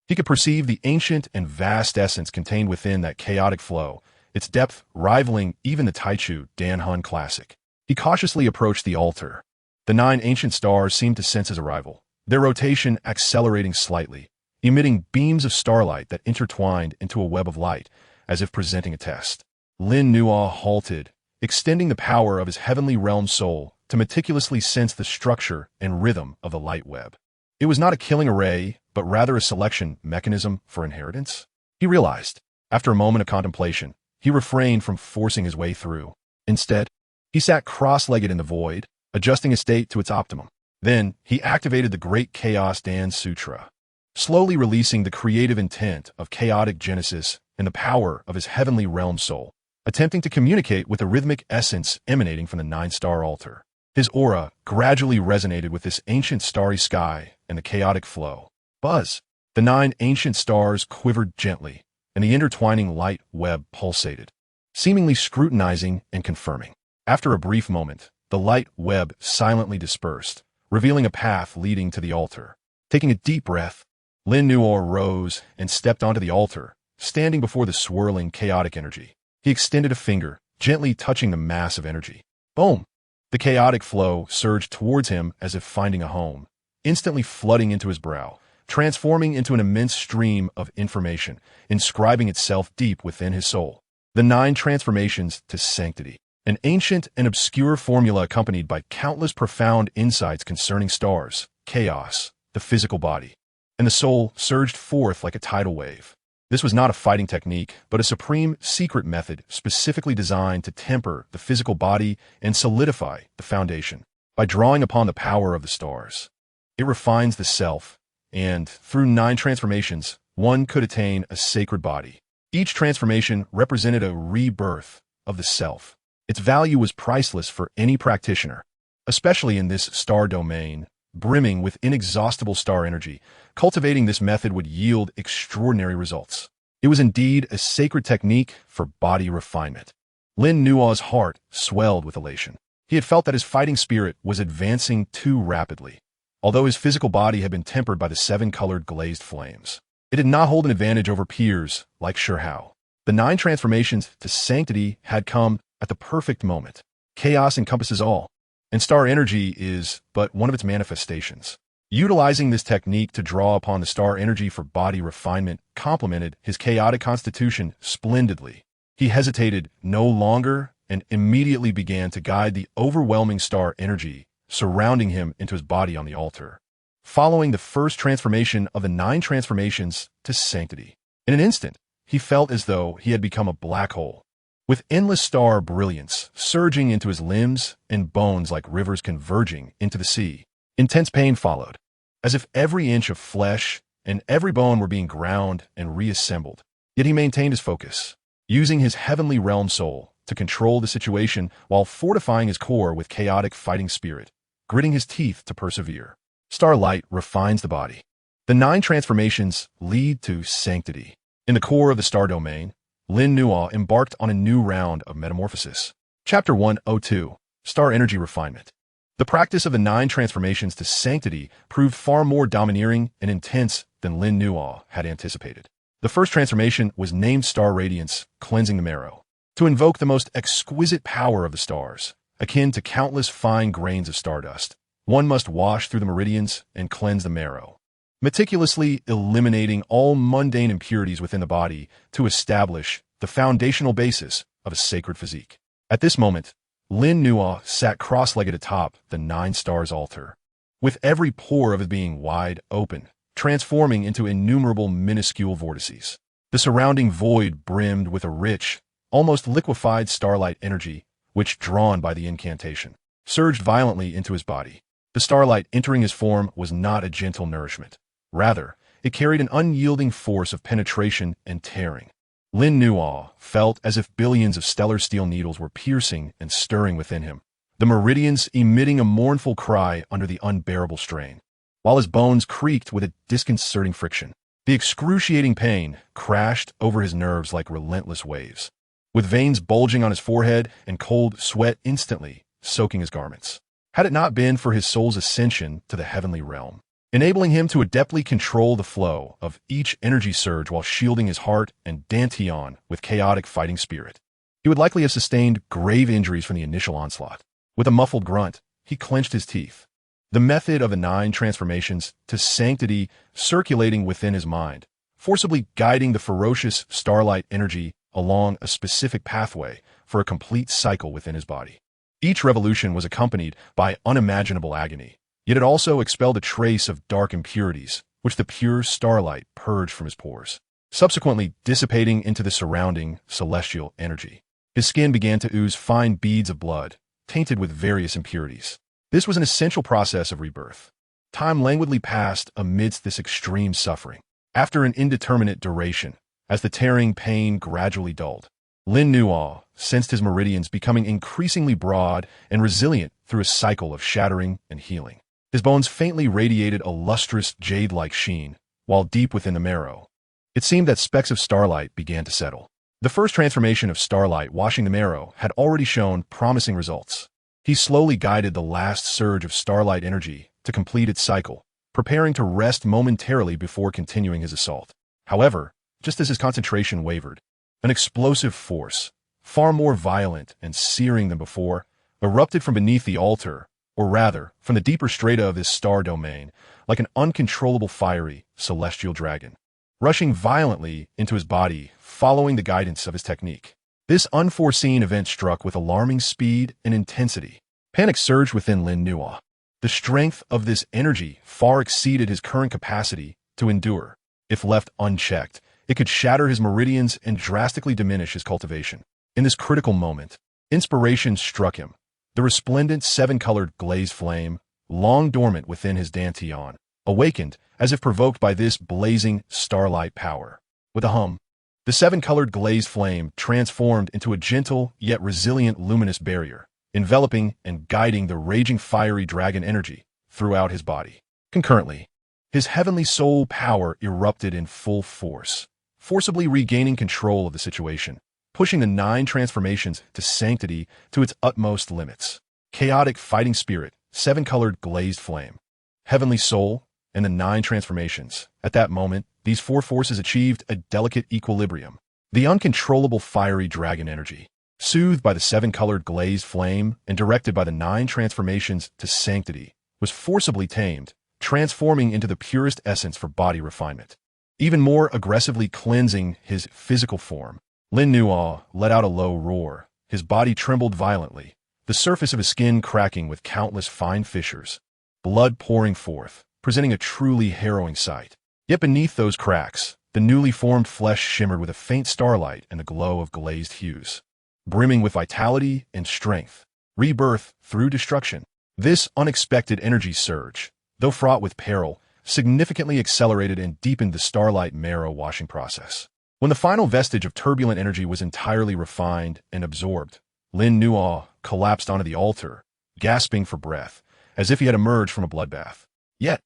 He could perceive the ancient and vast essence contained within that chaotic flow, its depth rivaling even the Taichu Danhun classic. He cautiously approached the altar. The 9 ancient stars seemed to sense his arrival, their rotation accelerating slightly, emitting beams of starlight that intertwined into a web of light, as if presenting a test. Lin Nuo halted, extending the power of his heavenly realm soul to meticulously sense the structure and rhythm of the light web. It was not a killing array, but rather a selection mechanism for inheritance. He realized. After a moment of contemplation, he refrained from forcing his way through. Instead, he sat cross-legged in the void, adjusting his state to its optimum. Then, he activated the Great Chaos Dan Sutra, slowly releasing the creative intent of chaotic genesis and the power of his heavenly realm soul, attempting to communicate with the rhythmic essence emanating from the 9-star altar. His aura gradually resonated with this ancient starry sky and the chaotic flow. Buzz! The 9 ancient stars quivered gently, and the intertwining light web pulsated, seemingly scrutinizing and confirming. After a brief moment, the light web silently dispersed, revealing a path leading to the altar. Taking a deep breath, Lin Nuo rose and stepped onto the altar, standing before the swirling chaotic energy. He extended a finger, gently touching the mass of energy. Boom! The chaotic flow surged towards him as if finding a home, instantly flooding into his brow, transforming into an immense stream of information, inscribing itself deep within his soul. The 9 transformations to sanctity, an ancient and obscure formula accompanied by countless profound insights concerning stars, chaos, the physical body, and the soul surged forth like a tidal wave. This was not a fighting technique, but a supreme secret method specifically designed to temper the physical body and solidify the foundation. By drawing upon the power of the stars, it refines the self, and through 9 transformations, one could attain a sacred body. Each transformation represented a rebirth of the self. Its value was priceless for any practitioner, especially in this star domain, brimming with inexhaustible star energy. Cultivating this method would yield extraordinary results. It was indeed a sacred technique for body refinement. Lin Nuo's heart swelled with elation. He had felt that his fighting spirit was advancing too rapidly. Although his physical body had been tempered by the 7-colored glazed flames, it did not hold an advantage over peers like Shihao. The 9 transformations to sanctity had come at the perfect moment. Chaos encompasses all, and star energy is but one of its manifestations. Utilizing this technique to draw upon the star energy for body refinement complemented his chaotic constitution splendidly. He hesitated no longer and immediately began to guide the overwhelming star energy surrounding him into his body on the altar, following the first transformation of the 9 transformations to sanctity. In an instant, he felt as though he had become a black hole, with endless star brilliance surging into his limbs and bones like rivers converging into the sea. Intense pain followed, as if every inch of flesh and every bone were being ground and reassembled. Yet he maintained his focus, using his heavenly realm soul to control the situation while fortifying his core with chaotic fighting spirit, gritting his teeth to persevere. Starlight refines the body. The 9 transformations lead to sanctity. In the core of the star domain, Lin Nuo embarked on a new round of metamorphosis. Chapter 102, Star Energy Refinement. The practice of the 9 transformations to sanctity proved far more domineering and intense than Lin Nuo had anticipated. The first transformation was named Star Radiance, cleansing the marrow. To invoke the most exquisite power of the stars, akin to countless fine grains of stardust, one must wash through the meridians and cleanse the marrow, meticulously eliminating all mundane impurities within the body to establish the foundational basis of a sacred physique. At this moment, Lin Nuo sat cross-legged atop the 9 stars altar, with every pore of his being wide open, transforming into innumerable minuscule vortices. The surrounding void brimmed with a rich, almost liquefied starlight energy, which, drawn by the incantation, surged violently into his body. The starlight entering his form was not a gentle nourishment. Rather, it carried an unyielding force of penetration and tearing. Lin Nuo felt as if billions of stellar steel needles were piercing and stirring within him, the meridians emitting a mournful cry under the unbearable strain, while his bones creaked with a disconcerting friction. The excruciating pain crashed over his nerves like relentless waves, with veins bulging on his forehead and cold sweat instantly soaking his garments. Had it not been for his soul's ascension to the heavenly realm, enabling him to adeptly control the flow of each energy surge while shielding his heart and dantian with chaotic fighting spirit, he would likely have sustained grave injuries from the initial onslaught. With a muffled grunt, he clenched his teeth. The method of the 9 transformations to sanctity circulating within his mind, forcibly guiding the ferocious starlight energy along a specific pathway for a complete cycle within his body. Each revolution was accompanied by unimaginable agony, yet it also expelled a trace of dark impurities, which the pure starlight purged from his pores, subsequently dissipating into the surrounding celestial energy. His skin began to ooze fine beads of blood, tainted with various impurities. This was an essential process of rebirth. Time languidly passed amidst this extreme suffering. After an indeterminate duration, as the tearing pain gradually dulled, Lin Nuo sensed his meridians becoming increasingly broad and resilient through a cycle of shattering and healing. His bones faintly radiated a lustrous jade-like sheen, while deep within the marrow, it seemed that specks of starlight began to settle. The first transformation of starlight washing the marrow had already shown promising results. He slowly guided the last surge of starlight energy to complete its cycle, preparing to rest momentarily before continuing his assault. However, just as his concentration wavered, an explosive force, far more violent and searing than before, erupted from beneath the altar, or rather, from the deeper strata of his star domain, like an uncontrollable fiery, celestial dragon, rushing violently into his body, following the guidance of his technique. This unforeseen event struck with alarming speed and intensity. Panic surged within Lin Nuo. The strength of this energy far exceeded his current capacity to endure. If left unchecked, it could shatter his meridians and drastically diminish his cultivation. In this critical moment, inspiration struck him. The resplendent 7-colored glazed flame, long dormant within his dantian, awakened as if provoked by this blazing starlight power. With a hum, the 7-colored glazed flame transformed into a gentle yet resilient luminous barrier, enveloping and guiding the raging fiery dragon energy throughout his body. Concurrently, his heavenly soul power erupted in full force, forcibly regaining control of the situation, pushing the 9 transformations to sanctity to its utmost limits. Chaotic fighting spirit, 7-colored glazed flame, heavenly soul, and the 9 transformations. At that moment, these 4 forces achieved a delicate equilibrium. The uncontrollable fiery dragon energy, soothed by the 7-colored glazed flame and directed by the 9 transformations to sanctity, was forcibly tamed, transforming into the purest essence for body refinement. Even more aggressively cleansing his physical form, Lin Nuo let out a low roar. His body trembled violently, the surface of his skin cracking with countless fine fissures, blood pouring forth, presenting a truly harrowing sight. Yet beneath those cracks, the newly formed flesh shimmered with a faint starlight and the glow of glazed hues, brimming with vitality and strength. Rebirth through destruction. This unexpected energy surge, though fraught with peril, significantly accelerated and deepened the starlight marrow washing process. When the final vestige of turbulent energy was entirely refined and absorbed, Lin Nuo collapsed onto the altar, gasping for breath, as if he had emerged from a bloodbath. Yet,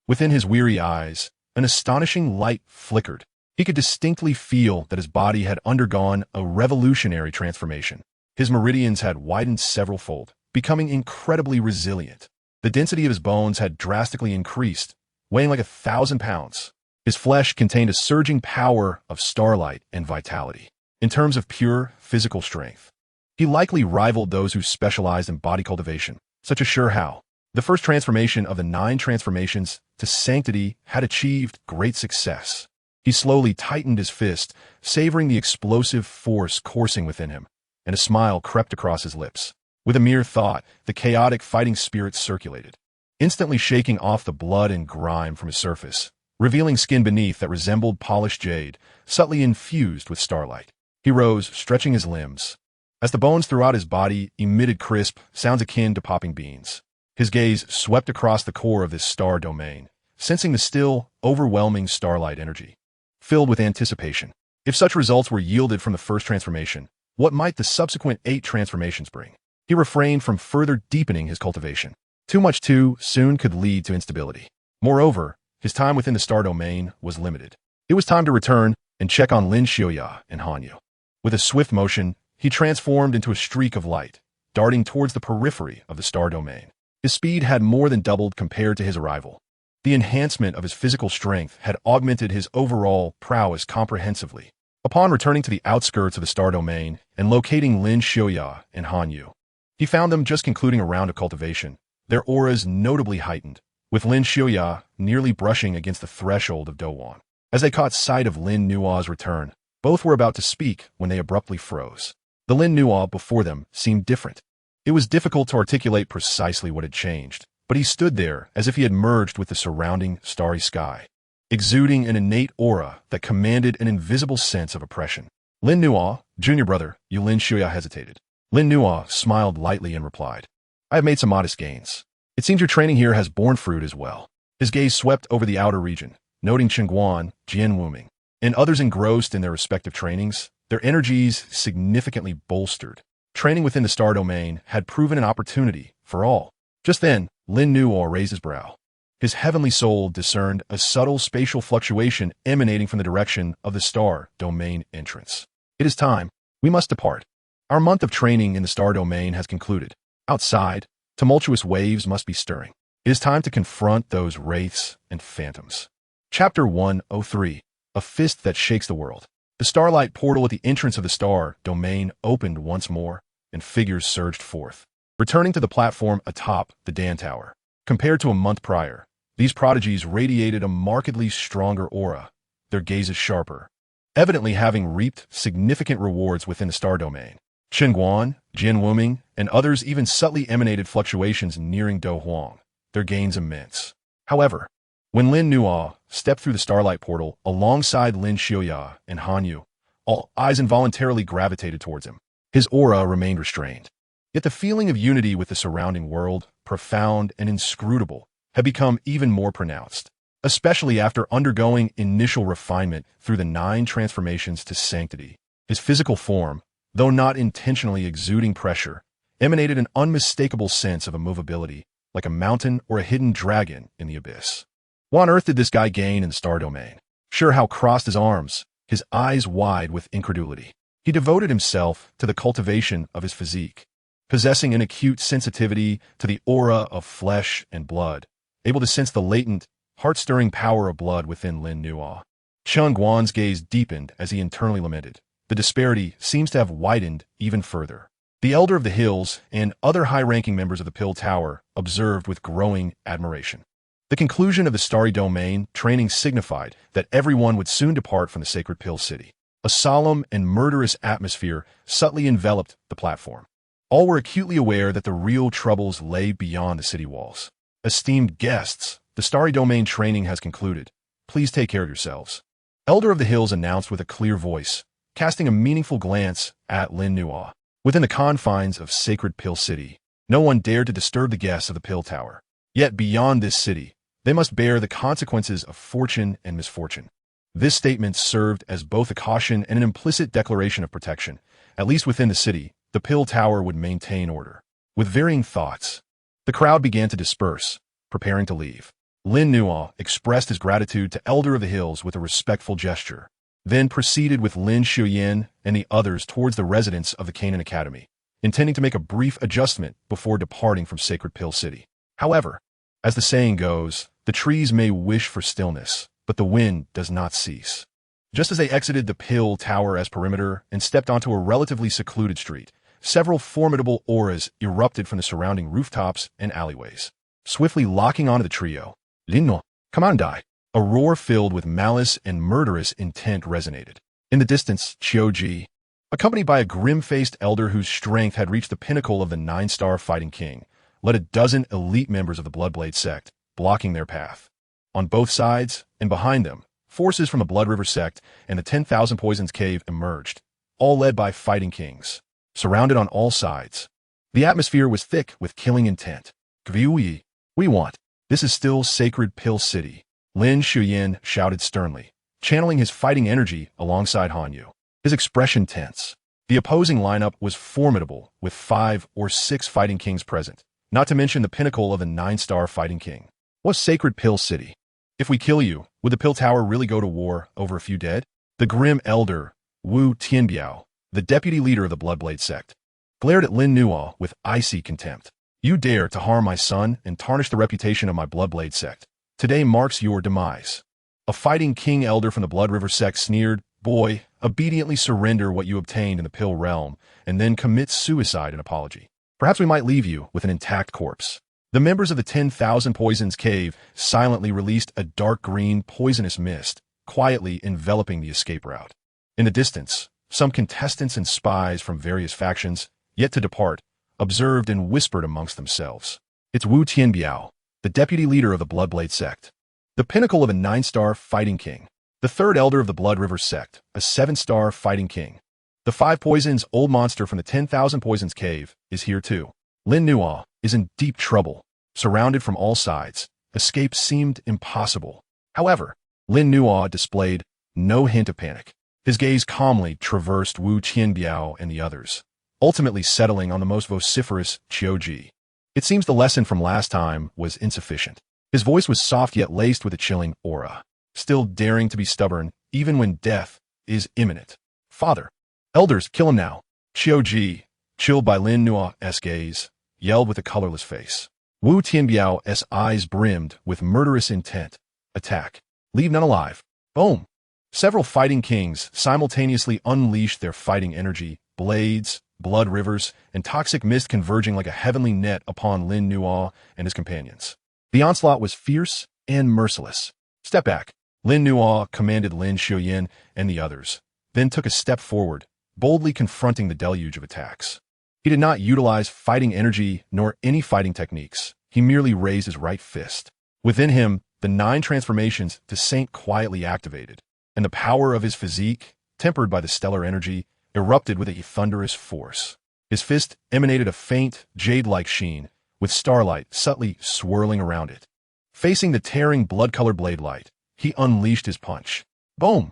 within his weary eyes, an astonishing light flickered. He could distinctly feel that his body had undergone a revolutionary transformation. His meridians had widened several-fold, becoming incredibly resilient. The density of his bones had drastically increased, weighing like 1,000 pounds. His flesh contained a surging power of starlight and vitality. In terms of pure physical strength, he likely rivaled those who specialized in body cultivation, such as Hao. The first transformation of the 9 transformations to sanctity had achieved great success. He slowly tightened his fist, savoring the explosive force coursing within him, and a smile crept across his lips. With a mere thought, the chaotic fighting spirit circulated, instantly shaking off the blood and grime from his surface, revealing skin beneath that resembled polished jade, subtly infused with starlight. He rose, stretching his limbs, as the bones throughout his body emitted crisp sounds akin to popping beans. His gaze swept across the core of this star domain, sensing the still, overwhelming starlight energy. Filled with anticipation. If such results were yielded from the first transformation, what might the subsequent 8 transformations bring? He refrained from further deepening his cultivation. Too much too soon could lead to instability. Moreover, his time within the star domain was limited. It was time to return and check on Lin Xiuya and Hanyu. With a swift motion, he transformed into a streak of light, darting towards the periphery of the star domain. His speed had more than doubled compared to his arrival. The enhancement of his physical strength had augmented his overall prowess comprehensively. Upon returning to the outskirts of the star domain and locating Lin Xiuya and Hanyu, he found them just concluding a round of cultivation, their auras notably heightened, with Lin Xiuya nearly brushing against the threshold of Douwan. As they caught sight of Lin Nua's return, both were about to speak when they abruptly froze. The Lin Nua before them seemed different. It was difficult to articulate precisely what had changed, but he stood there as if he had merged with the surrounding starry sky, exuding an innate aura that commanded an invisible sense of oppression. Lin Nua, junior brother, Lin Xiuya hesitated. Lin Nua smiled lightly and replied, I have made some modest gains. It seems your training here has borne fruit as well. His gaze swept over the outer region, noting Chengguan, Jian Wuming, and others engrossed in their respective trainings, their energies significantly bolstered. Training within the star domain had proven an opportunity for all. Just then, Lin Nua raised his brow. His heavenly soul discerned a subtle spatial fluctuation emanating from the direction of the star domain entrance. It is time. We must depart. Our month of training in the star domain has concluded. Outside, tumultuous waves must be stirring. It is time to confront those wraiths and phantoms. Chapter 103. A Fist That Shakes the World. The starlight portal at the entrance of the star domain opened once more, and figures surged forth, returning to the platform atop the Dan Tower. Compared to a month prior, these prodigies radiated a markedly stronger aura, their gazes sharper, evidently having reaped significant rewards within the star domain. Chengguan, Jian Wuming, and others even subtly emanated fluctuations nearing Do Huang, their gains immense. However, when Lin Nua stepped through the starlight portal alongside Lin Xiuya and Hanyu, all eyes involuntarily gravitated towards him. His aura remained restrained. Yet the feeling of unity with the surrounding world, profound and inscrutable, had become even more pronounced, especially after undergoing initial refinement through the 9 transformations to sanctity. His physical form, though not intentionally exuding pressure, emanated an unmistakable sense of immovability, like a mountain or a hidden dragon in the abyss. What on earth did this guy gain in the star domain? Shirhao crossed his arms, his eyes wide with incredulity. He devoted himself to the cultivation of his physique, possessing an acute sensitivity to the aura of flesh and blood, able to sense the latent, heart-stirring power of blood within Lin Nua. Chengguan's gaze deepened as he internally lamented. The disparity seems to have widened even further. The Elder of the Hills and other high-ranking members of the Pill Tower observed with growing admiration. The conclusion of the Starry Domain training signified that everyone would soon depart from the sacred Pill City. A solemn and murderous atmosphere subtly enveloped the platform. All were acutely aware that the real troubles lay beyond the city walls. Esteemed guests, the Starry Domain training has concluded. Please take care of yourselves. Elder of the Hills announced with a clear voice, casting a meaningful glance at Lin Nua. Within the confines of sacred Pill City, no one dared to disturb the guests of the Pill Tower. Yet beyond this city, they must bear the consequences of fortune and misfortune. This statement served as both a caution and an implicit declaration of protection. At least within the city, the Pill Tower would maintain order. With varying thoughts, the crowd began to disperse, preparing to leave. Lin Nua expressed his gratitude to Elder of the Hills with a respectful gesture, then proceeded with Lin Xiuyan and the others towards the residence of the Canaan Academy, intending to make a brief adjustment before departing from Sacred Pill City. However, as the saying goes, the trees may wish for stillness, but the wind does not cease. Just as they exited the Pill Tower as perimeter and stepped onto a relatively secluded street, several formidable auras erupted from the surrounding rooftops and alleyways, swiftly locking onto the trio. Linno, Commandai. A roar filled with malice and murderous intent resonated. In the distance, Qiuji, accompanied by a grim-faced elder whose strength had reached the pinnacle of the 9-star fighting king, led a dozen elite members of the Bloodblade sect, blocking their path. On both sides, and behind them, forces from the Blood River sect and the 10,000 Poisons Cave emerged, all led by fighting kings, surrounded on all sides. The atmosphere was thick with killing intent. Gviui, we want. This is still Sacred Pill City. Lin Shuyin shouted sternly, channeling his fighting energy alongside Han Yu. His expression tense. The opposing lineup was formidable, with 5 or 6 fighting kings present, not to mention the pinnacle of the 9-star fighting king. What's Sacred Pill City? If we kill you, would the Pill Tower really go to war over a few dead? The grim elder, Wu Tianbiao, the deputy leader of the Bloodblade sect, glared at Lin Nuo with icy contempt. You dare to harm my son and tarnish the reputation of my Bloodblade sect. Today marks your demise. A fighting king elder from the Blood River sect sneered, Boy, obediently surrender what you obtained in the Pill realm, and then commit suicide in apology. Perhaps we might leave you with an intact corpse. The members of the 10,000 Poisons Cave silently released a dark green poisonous mist, quietly enveloping the escape route. In the distance, some contestants and spies from various factions, yet to depart, observed and whispered amongst themselves. It's Wu Tianbiao, the deputy leader of the Bloodblade sect, the pinnacle of a 9-star fighting king, the 3rd elder of the Blood River sect, a 7-star fighting king. The 5 Poisons old monster from the 10,000 Poisons Cave is here too. Lin Nuo is in deep trouble. Surrounded from all sides, escape seemed impossible. However, Lin Nuo displayed no hint of panic. His gaze calmly traversed Wu Tianbiao and the others, ultimately settling on the most vociferous Qiuji. It seems the lesson from last time was insufficient. His voice was soft yet laced with a chilling aura, still daring to be stubborn even when death is imminent. Father, elders, kill him now. Qiuji, chilled by Lin Nuo's gaze, yelled with a colorless face. Wu Tianbiao's eyes brimmed with murderous intent. Attack. Leave none alive. Boom. Several fighting kings simultaneously unleashed their fighting energy, blades, blood rivers, and toxic mist converging like a heavenly net upon Lin Nuo and his companions. The onslaught was fierce and merciless. Step back. Lin Nuo commanded Lin Shuyin and the others, then took a step forward, boldly confronting the deluge of attacks. He did not utilize fighting energy nor any fighting techniques. He merely raised his right fist. Within him, the 9 transformations to Saint quietly activated, and the power of his physique, tempered by the stellar energy, erupted with a thunderous force. His fist emanated a faint, jade-like sheen, with starlight subtly swirling around it. Facing the tearing blood-colored blade light, he unleashed his punch. Boom!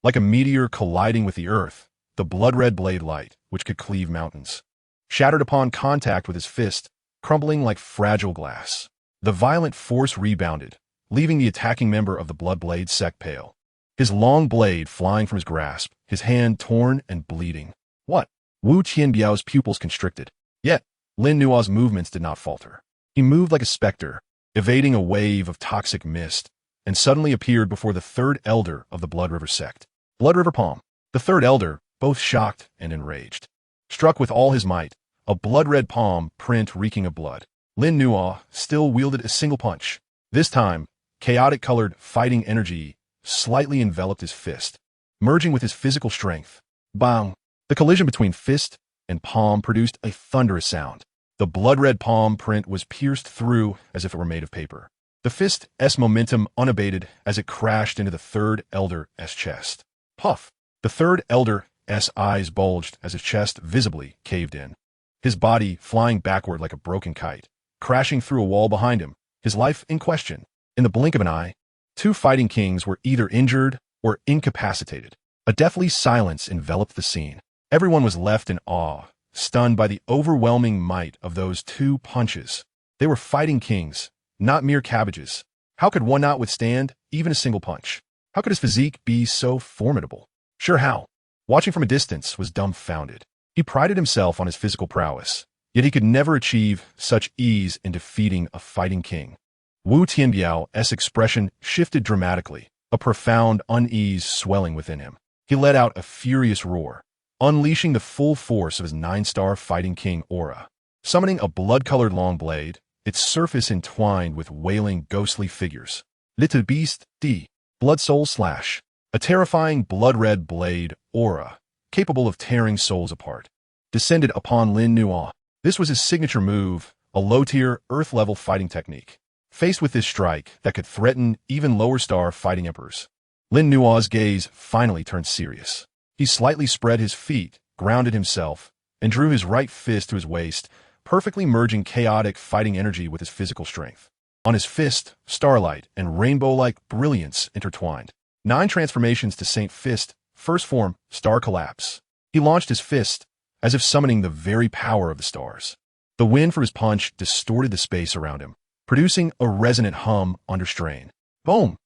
Like a meteor colliding with the earth, the blood-red blade light, which could cleave mountains, shattered upon contact with his fist, crumbling like fragile glass. The violent force rebounded, leaving the attacking member of the Bloodblade sect pale. His long blade flying from his grasp, his hand torn and bleeding. What? Wu Tianbiao's pupils constricted. Yet, Lin Nuo's movements did not falter. He moved like a specter, evading a wave of toxic mist, and suddenly appeared before the 3rd elder of the Blood River sect. Blood River Palm. The 3rd elder, both shocked and enraged, struck with all his might, a blood-red palm print reeking of blood. Lin Nuo still wielded a single punch. This time, chaotic-colored fighting energy slightly enveloped his fist, merging with his physical strength. Bang! The collision between fist and palm produced a thunderous sound. The blood-red palm print was pierced through as if it were made of paper. The fist's momentum unabated as it crashed into the 3rd elder's chest. Puff! The 3rd elder's eyes bulged as his chest visibly caved in. His body flying backward like a broken kite, crashing through a wall behind him, his life in question. In the blink of an eye, 2 fighting kings were either injured or incapacitated. A deathly silence enveloped the scene. Everyone was left in awe, stunned by the overwhelming might of those 2 punches. They were fighting kings, not mere cabbages. How could one not withstand even a single punch? How could his physique be so formidable? Sure how. Watching from a distance was dumbfounded. He prided himself on his physical prowess, yet he could never achieve such ease in defeating a fighting king. Wu Tianbiao's expression shifted dramatically, a profound unease swelling within him. He let out a furious roar, unleashing the full force of his 9-star fighting king aura. Summoning a blood-colored long blade, its surface entwined with wailing ghostly figures. Little beast, D. Blood Soul Slash. A terrifying blood-red blade aura, capable of tearing souls apart, descended upon Lin Nuo. This was his signature move, a low-tier, earth-level fighting technique. Faced with this strike that could threaten even lower-star fighting emperors, Lin Nuo's gaze finally turned serious. He slightly spread his feet, grounded himself, and drew his right fist to his waist, perfectly merging chaotic fighting energy with his physical strength. On his fist, starlight and rainbow-like brilliance intertwined. 9 transformations to Saint Fist, first form, star collapse. He launched his fist, as if summoning the very power of the stars. The wind from his punch distorted the space around him, producing a resonant hum under strain. Boom!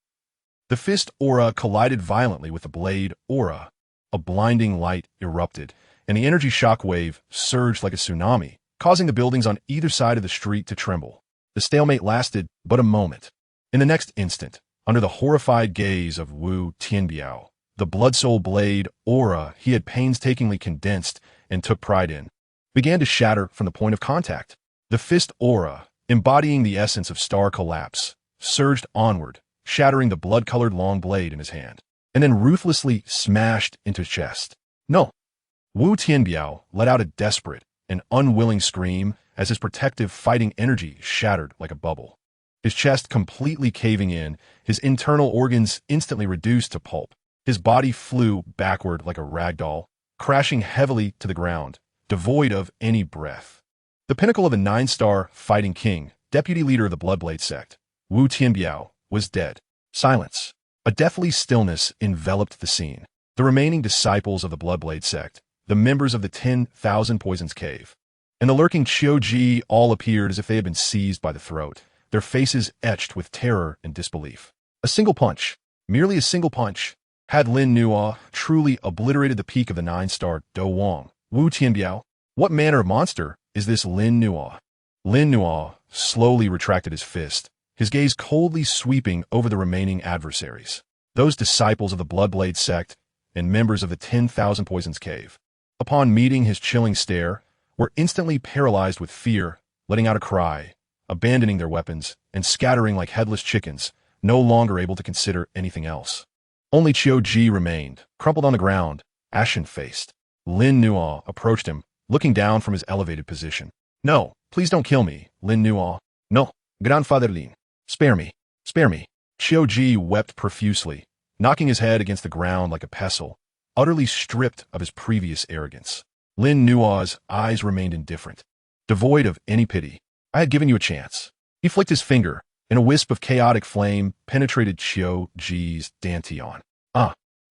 The fist aura collided violently with the blade aura. A blinding light erupted, and the energy shock wave surged like a tsunami, causing the buildings on either side of the street to tremble. The stalemate lasted but a moment. In the next instant, under the horrified gaze of Wu Tianbiao, the blood soul blade aura he had painstakingly condensed and took pride in began to shatter from the point of contact. The fist aura, embodying the essence of star collapse, surged onward, shattering the blood-colored long blade in his hand, and then ruthlessly smashed into his chest. No! Wu Tianbiao let out a desperate and unwilling scream as his protective fighting energy shattered like a bubble. His chest completely caving in, his internal organs instantly reduced to pulp. His body flew backward like a rag doll, crashing heavily to the ground, devoid of any breath. The pinnacle of the 9-star fighting king, deputy leader of the Bloodblade sect, Wu Tianbiao, was dead. Silence. A deathly stillness enveloped the scene. The remaining disciples of the Bloodblade sect, the members of the 10,000 Poisons Cave, and the lurking Qiu all appeared as if they had been seized by the throat, their faces etched with terror and disbelief. A single punch, merely a single punch, had Lin Nuo truly obliterated the peak of the 9-star Do Wang. Wu Tianbiao, what manner of monster is this Lin Nuo? Lin Nuo slowly retracted his fist, his gaze coldly sweeping over the remaining adversaries, those disciples of the Bloodblade sect and members of the 10,000 Poisons Cave. Upon meeting his chilling stare, were instantly paralyzed with fear, letting out a cry, abandoning their weapons, and scattering like headless chickens, no longer able to consider anything else. Only Qiu remained, crumpled on the ground, ashen-faced. Lin Nuo approached him, looking down from his elevated position. No, please don't kill me, Lin Nuo. No, Grandfather Lin. Spare me. Spare me. Qiu wept profusely, knocking his head against the ground like a pestle, utterly stripped of his previous arrogance. Lin Nuo's eyes remained indifferent, devoid of any pity. I had given you a chance. He flicked his finger, and a wisp of chaotic flame penetrated Qiu's dantian.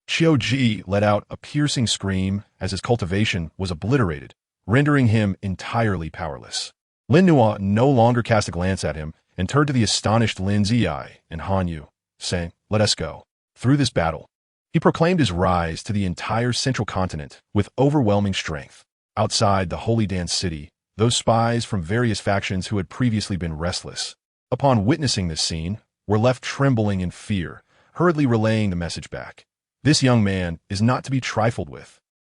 Qiu let out a piercing scream as his cultivation was obliterated, rendering him entirely powerless. Lin Nuo no longer cast a glance at him and turned to the astonished Lin Ziyi and Han Yu, saying, "Let us go." Through this battle, he proclaimed his rise to the entire central continent with overwhelming strength. Outside the Holy Dance City, those spies from various factions who had previously been restless, upon witnessing this scene, were left trembling in fear, hurriedly relaying the message back. This young man is not to be trifled with.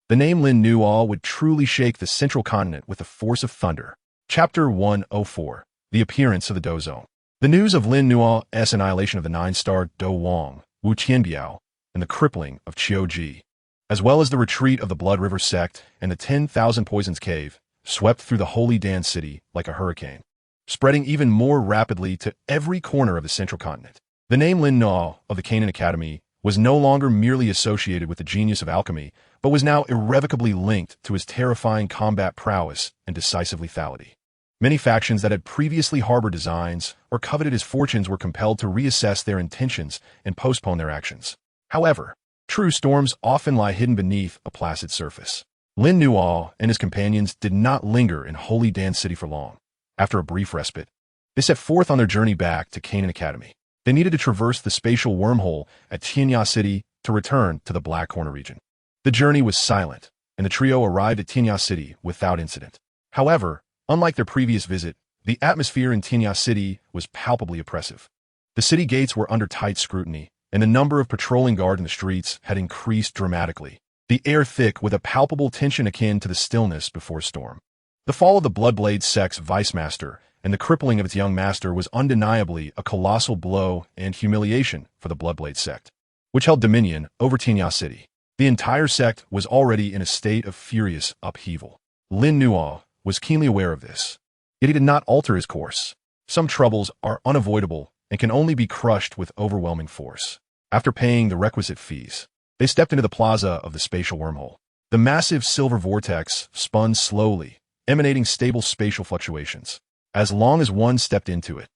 The name Lin Nuo would truly shake the central continent with the force of thunder. Chapter 104. The Appearance of the Do Zone. The news of Lin Nuo's annihilation of the 9-star Do Wang, Wu Tianbiao, and the crippling of Qiu, as well as the retreat of the Blood River sect and the 10,000 Poisons Cave, swept through the Holy Dance City like a hurricane, spreading even more rapidly to every corner of the central continent. The name Lin Nuo of the Canaan Academy was no longer merely associated with the genius of alchemy, but was now irrevocably linked to his terrifying combat prowess and decisive lethality. Many factions that had previously harbored designs or coveted his fortunes were compelled to reassess their intentions and postpone their actions. However, true storms often lie hidden beneath a placid surface. Lin Nuo and his companions did not linger in Holy Dance City for long. After a brief respite, they set forth on their journey back to Canaan Academy. They needed to traverse the spatial wormhole at Tianya City to return to the Black Corner region. The journey was silent, and the trio arrived at Tianya City without incident. However, unlike their previous visit, the atmosphere in Tianya City was palpably oppressive. The city gates were under tight scrutiny, and the number of patrolling guards in the streets had increased dramatically, the air thick with a palpable tension akin to the stillness before storm. The fall of the Bloodblade sect's vice master and the crippling of its young master was undeniably a colossal blow and humiliation for the Bloodblade sect, which held dominion over Tianya City. The entire sect was already in a state of furious upheaval. Lin Nuo was keenly aware of this, yet he did not alter his course. Some troubles are unavoidable and can only be crushed with overwhelming force. After paying the requisite fees, they stepped into the plaza of the spatial wormhole. The massive silver vortex spun slowly, emanating stable spatial fluctuations. As long as one stepped into it,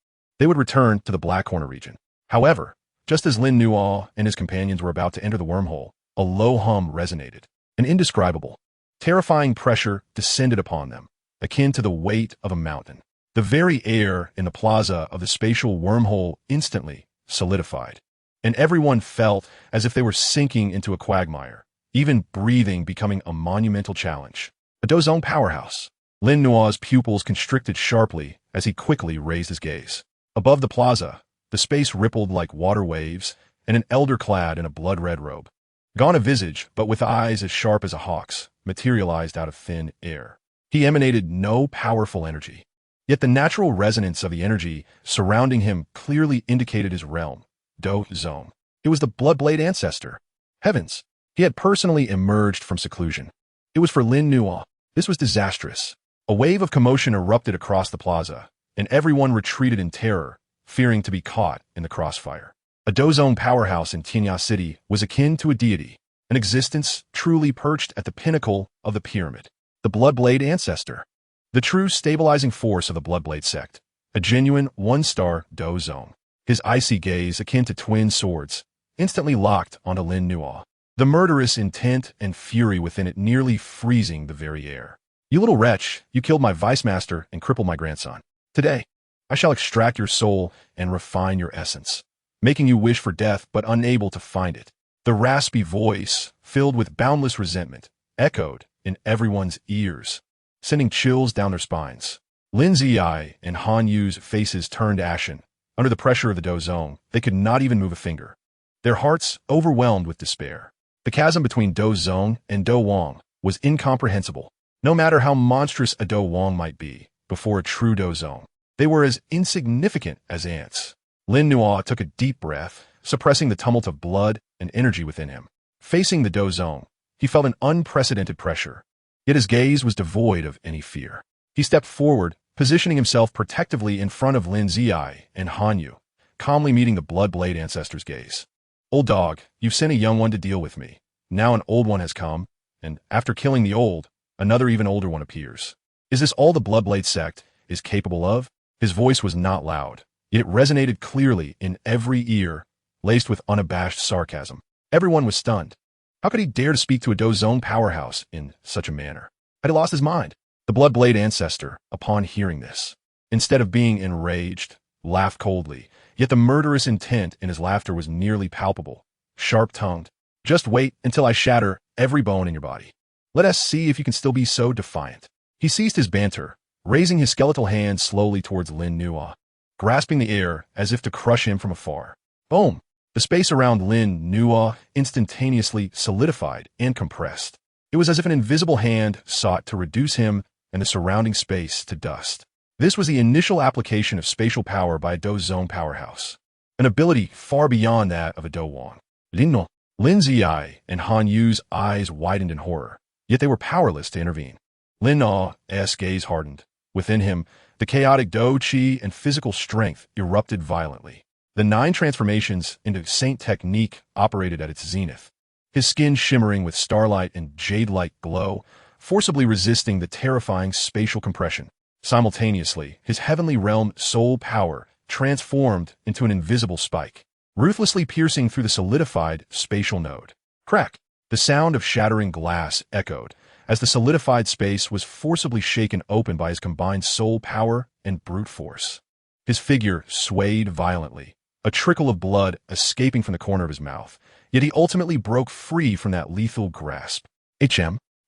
They would return to the Black Corner region. However, just as Lin Nuo and his companions were about to enter the wormhole, a low hum resonated. An indescribable, terrifying pressure descended upon them, akin to the weight of a mountain. The very air in the plaza of the spatial wormhole instantly solidified, and everyone felt as if they were sinking into a quagmire, even breathing becoming a monumental challenge. A Dou Zong powerhouse. Lin Nuo's pupils constricted sharply as he quickly raised his gaze. Above the plaza, the space rippled like water waves, and an elder clad in a blood-red robe, gaunt of visage but with eyes as sharp as a hawk's, materialized out of thin air. He emanated no powerful energy, yet the natural resonance of the energy surrounding him clearly indicated his realm, Dou Zong. It was the Bloodblade ancestor. Heavens! He had personally emerged from seclusion. It was for Lin Nuo. This was disastrous. A wave of commotion erupted across the plaza, and everyone retreated in terror, fearing to be caught in the crossfire. A Dou Zong powerhouse in Tinya City was akin to a deity, an existence truly perched at the pinnacle of the pyramid. The Bloodblade ancestor. The true stabilizing force of the Bloodblade sect. A genuine one-star Dou Zong. His icy gaze, akin to twin swords, instantly locked onto Lin Nuo. The murderous intent and fury within it nearly freezing the very air. You little wretch, you killed my vice master and crippled my grandson. Today, I shall extract your soul and refine your essence, making you wish for death but unable to find it. The raspy voice, filled with boundless resentment, echoed in everyone's ears, sending chills down their spines. Lin Ziyi and Han Yu's faces turned ashen. Under the pressure of the Dou Zong, they could not even move a finger, their hearts overwhelmed with despair. The chasm between Dou Zong and Dou Wang was incomprehensible. No matter how monstrous a Dou Wang might be, before a true Dou Zong, they were as insignificant as ants. Lin Nuo took a deep breath, suppressing the tumult of blood and energy within him. Facing the Dou Zong, he felt an unprecedented pressure, yet his gaze was devoid of any fear. He stepped forward, positioning himself protectively in front of Lin Ziyi and Han Yu, calmly meeting the Bloodblade ancestor's gaze. Old dog, you've sent a young one to deal with me. Now an old one has come, and after killing the old, another even older one appears. Is this all the Bloodblade sect is capable of? His voice was not loud, yet it resonated clearly in every ear, laced with unabashed sarcasm. Everyone was stunned. How could he dare to speak to a Dou Zong powerhouse in such a manner? Had he lost his mind? The Bloodblade ancestor, upon hearing this, instead of being enraged, laughed coldly, yet the murderous intent in his laughter was nearly palpable, sharp-tongued. Just wait until I shatter every bone in your body. Let us see if you can still be so defiant. He ceased his banter, raising his skeletal hand slowly towards Lin Nuo, grasping the air as if to crush him from afar. Boom! The space around Lin Nuo instantaneously solidified and compressed. It was as if an invisible hand sought to reduce him and the surrounding space to dust. This was the initial application of spatial power by a Dou Zong powerhouse, an ability far beyond that of a Dou Wang. Lin Ziyi and Han Yu's eyes widened in horror, yet they were powerless to intervene. Lin Nuo's gaze hardened. Within him, the chaotic Dou Qi and physical strength erupted violently. The 9 transformations into Saint technique operated at its zenith, his skin shimmering with starlight and jade-like glow, forcibly resisting the terrifying spatial compression. Simultaneously, his heavenly realm soul power transformed into an invisible spike, ruthlessly piercing through the solidified spatial node. Crack! The sound of shattering glass echoed as the solidified space was forcibly shaken open by his combined soul power and brute force. His figure swayed violently, a trickle of blood escaping from the corner of his mouth, yet he ultimately broke free from that lethal grasp.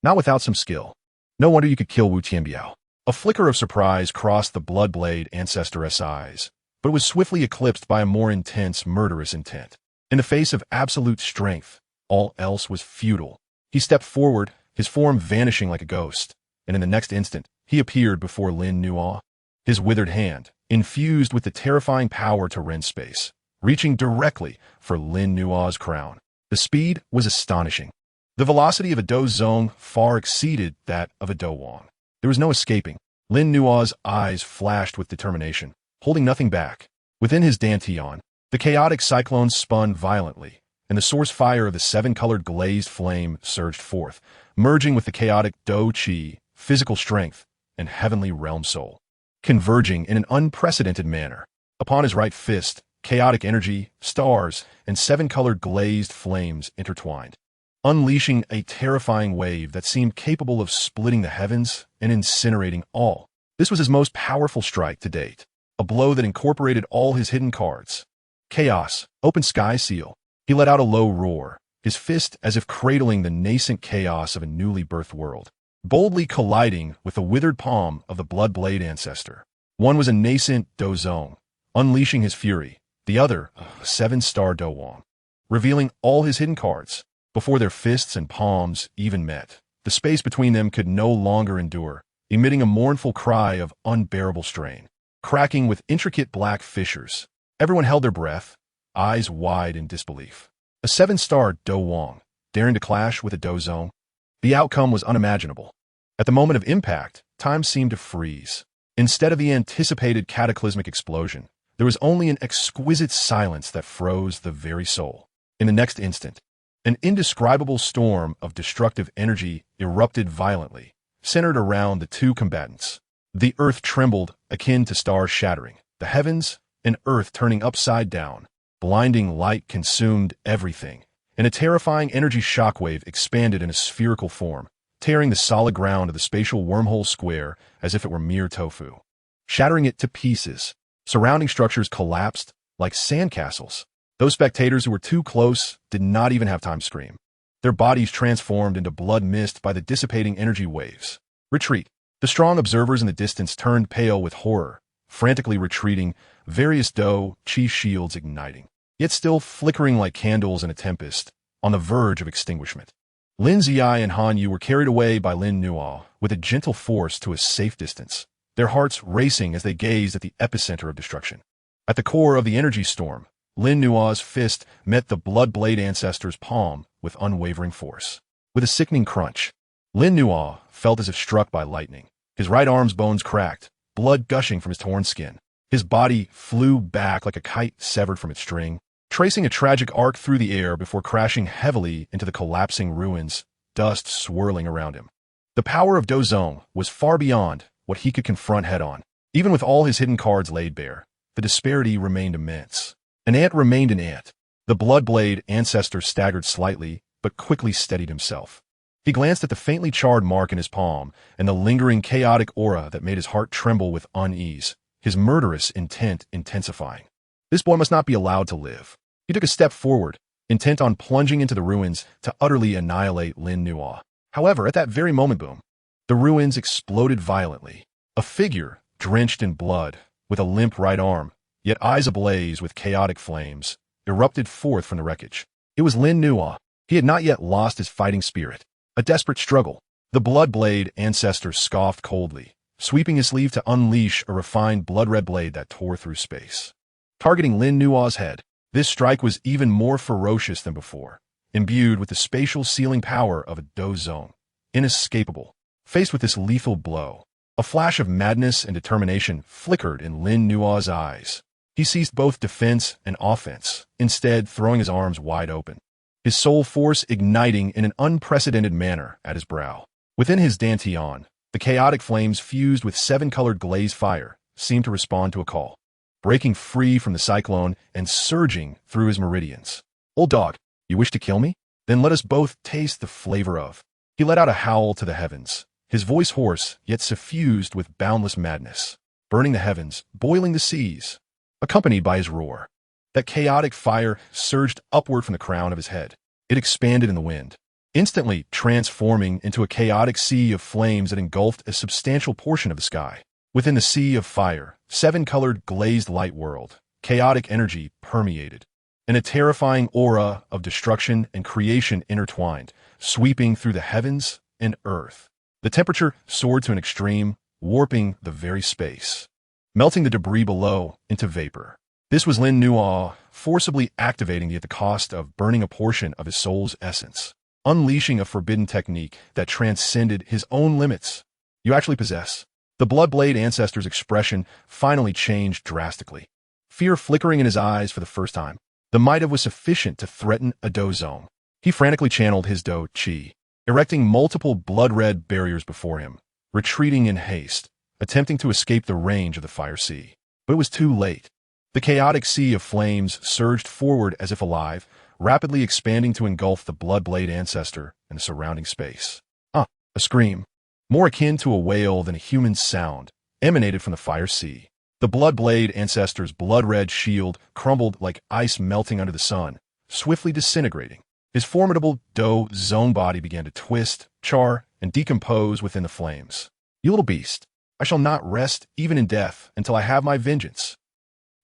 Not without some skill. No wonder you could kill Wu Tianbiao. A flicker of surprise crossed the Bloodblade ancestor's eyes, but it was swiftly eclipsed by a more intense, murderous intent. In the face of absolute strength, all else was futile. He stepped forward, his form vanishing like a ghost, and in the next instant, he appeared before Lin Nuo, his withered hand, infused with the terrifying power to rend space, reaching directly for Lin Nuo's crown. The speed was astonishing. The velocity of a Dou Zong far exceeded that of a Dou Wang. There was no escaping. Lin Nuo's eyes flashed with determination, holding nothing back. Within his dantian, the chaotic cyclone spun violently, and the source fire of the 7-colored glazed flame surged forth, merging with the chaotic Dou Qi, physical strength, and heavenly realm soul, converging in an unprecedented manner. Upon his right fist, chaotic energy, stars, and seven-colored glazed flames intertwined, unleashing a terrifying wave that seemed capable of splitting the heavens and incinerating all. This was his most powerful strike to date, a blow that incorporated all his hidden cards. Chaos, open sky seal. He let out a low roar, his fist as if cradling the nascent chaos of a newly birthed world, boldly colliding with the withered palm of the Bloodblade ancestor. One was a nascent Dou Qi, unleashing his fury, the other, a seven-star Dou Wang, revealing all his hidden cards. Before their fists and palms even met, the space between them could no longer endure, emitting a mournful cry of unbearable strain, cracking with intricate black fissures. Everyone held their breath, eyes wide in disbelief. A seven-star Dou Wang, daring to clash with a Dou Qi? The outcome was unimaginable. At the moment of impact, time seemed to freeze. Instead of the anticipated cataclysmic explosion, there was only an exquisite silence that froze the very soul. In the next instant, an indescribable storm of destructive energy erupted violently, centered around the two combatants. The earth trembled, akin to stars shattering, the heavens and earth turning upside down. Blinding light consumed everything, and a terrifying energy shockwave expanded in a spherical form, tearing the solid ground of the spatial wormhole square as if it were mere tofu, shattering it to pieces. Surrounding structures collapsed like sandcastles. Those spectators who were too close did not even have time to scream. Their bodies transformed into blood mist by the dissipating energy waves. Retreat. The strong observers in the distance turned pale with horror, frantically retreating, various Dou Qi shields igniting, yet still flickering like candles in a tempest, on the verge of extinguishment. Lin Ziyi and Han Yu were carried away by Lin Nuo with a gentle force to a safe distance, their hearts racing as they gazed at the epicenter of destruction. At the core of the energy storm, Lin Nuo's fist met the Bloodblade ancestor's palm with unwavering force. With a sickening crunch, Lin Nuo felt as if struck by lightning. His right arm's bones cracked, blood gushing from his torn skin. His body flew back like a kite severed from its string, tracing a tragic arc through the air before crashing heavily into the collapsing ruins, dust swirling around him. The power of Dou Qi was far beyond what he could confront head-on. Even with all his hidden cards laid bare, the disparity remained immense. An ant remained an ant. The Bloodblade ancestor staggered slightly, but quickly steadied himself. He glanced at the faintly charred mark in his palm and the lingering chaotic aura that made his heart tremble with unease, his murderous intent intensifying. This boy must not be allowed to live. He took a step forward, intent on plunging into the ruins to utterly annihilate Lin Nuo. However, at that very moment, boom, the ruins exploded violently. A figure, drenched in blood, with a limp right arm, yet eyes ablaze with chaotic flames, erupted forth from the wreckage. It was Lin Nuo. He had not yet lost his fighting spirit. A desperate struggle. The Bloodblade ancestor scoffed coldly, sweeping his sleeve to unleash a refined blood-red blade that tore through space. Targeting Lin Nuo's head, this strike was even more ferocious than before, imbued with the spatial sealing power of a Dou Qi. Inescapable. Faced with this lethal blow, a flash of madness and determination flickered in Lin Nuo's eyes. He ceased both defense and offense, instead throwing his arms wide open, his soul force igniting in an unprecedented manner at his brow. Within his dantian, the chaotic flames fused with seven-colored glazed fire seemed to respond to a call, breaking free from the cyclone and surging through his meridians. "Old dog, you wish to kill me? Then let us both taste the flavor of." He let out a howl to the heavens, his voice hoarse yet suffused with boundless madness, burning the heavens, boiling the seas, accompanied by his roar. That chaotic fire surged upward from the crown of his head. It expanded in the wind, instantly transforming into a chaotic sea of flames that engulfed a substantial portion of the sky. Within the sea of fire, seven-colored glazed light whirled, chaotic energy permeated, and a terrifying aura of destruction and creation intertwined, sweeping through the heavens and earth. The temperature soared to an extreme, warping the very space, melting the debris below into vapor. This was Lin Nuo forcibly activating the at the cost of burning a portion of his soul's essence, unleashing a forbidden technique that transcended his own limits. "You actually possess." The Bloodblade ancestor's expression finally changed drastically, fear flickering in his eyes for the first time. The might of was sufficient to threaten a Dou Qi. He frantically channeled his Dou Qi, erecting multiple blood-red barriers before him, retreating in haste, attempting to escape the range of the fire sea. But it was too late. The chaotic sea of flames surged forward as if alive, rapidly expanding to engulf the Bloodblade ancestor and the surrounding space. A scream, more akin to a wail than a human sound, emanated from the fire sea. The Bloodblade ancestor's blood-red shield crumbled like ice melting under the sun, swiftly disintegrating. His formidable Dou Zone body began to twist, char, and decompose within the flames. You little beast, I shall not rest even in death until I have my vengeance.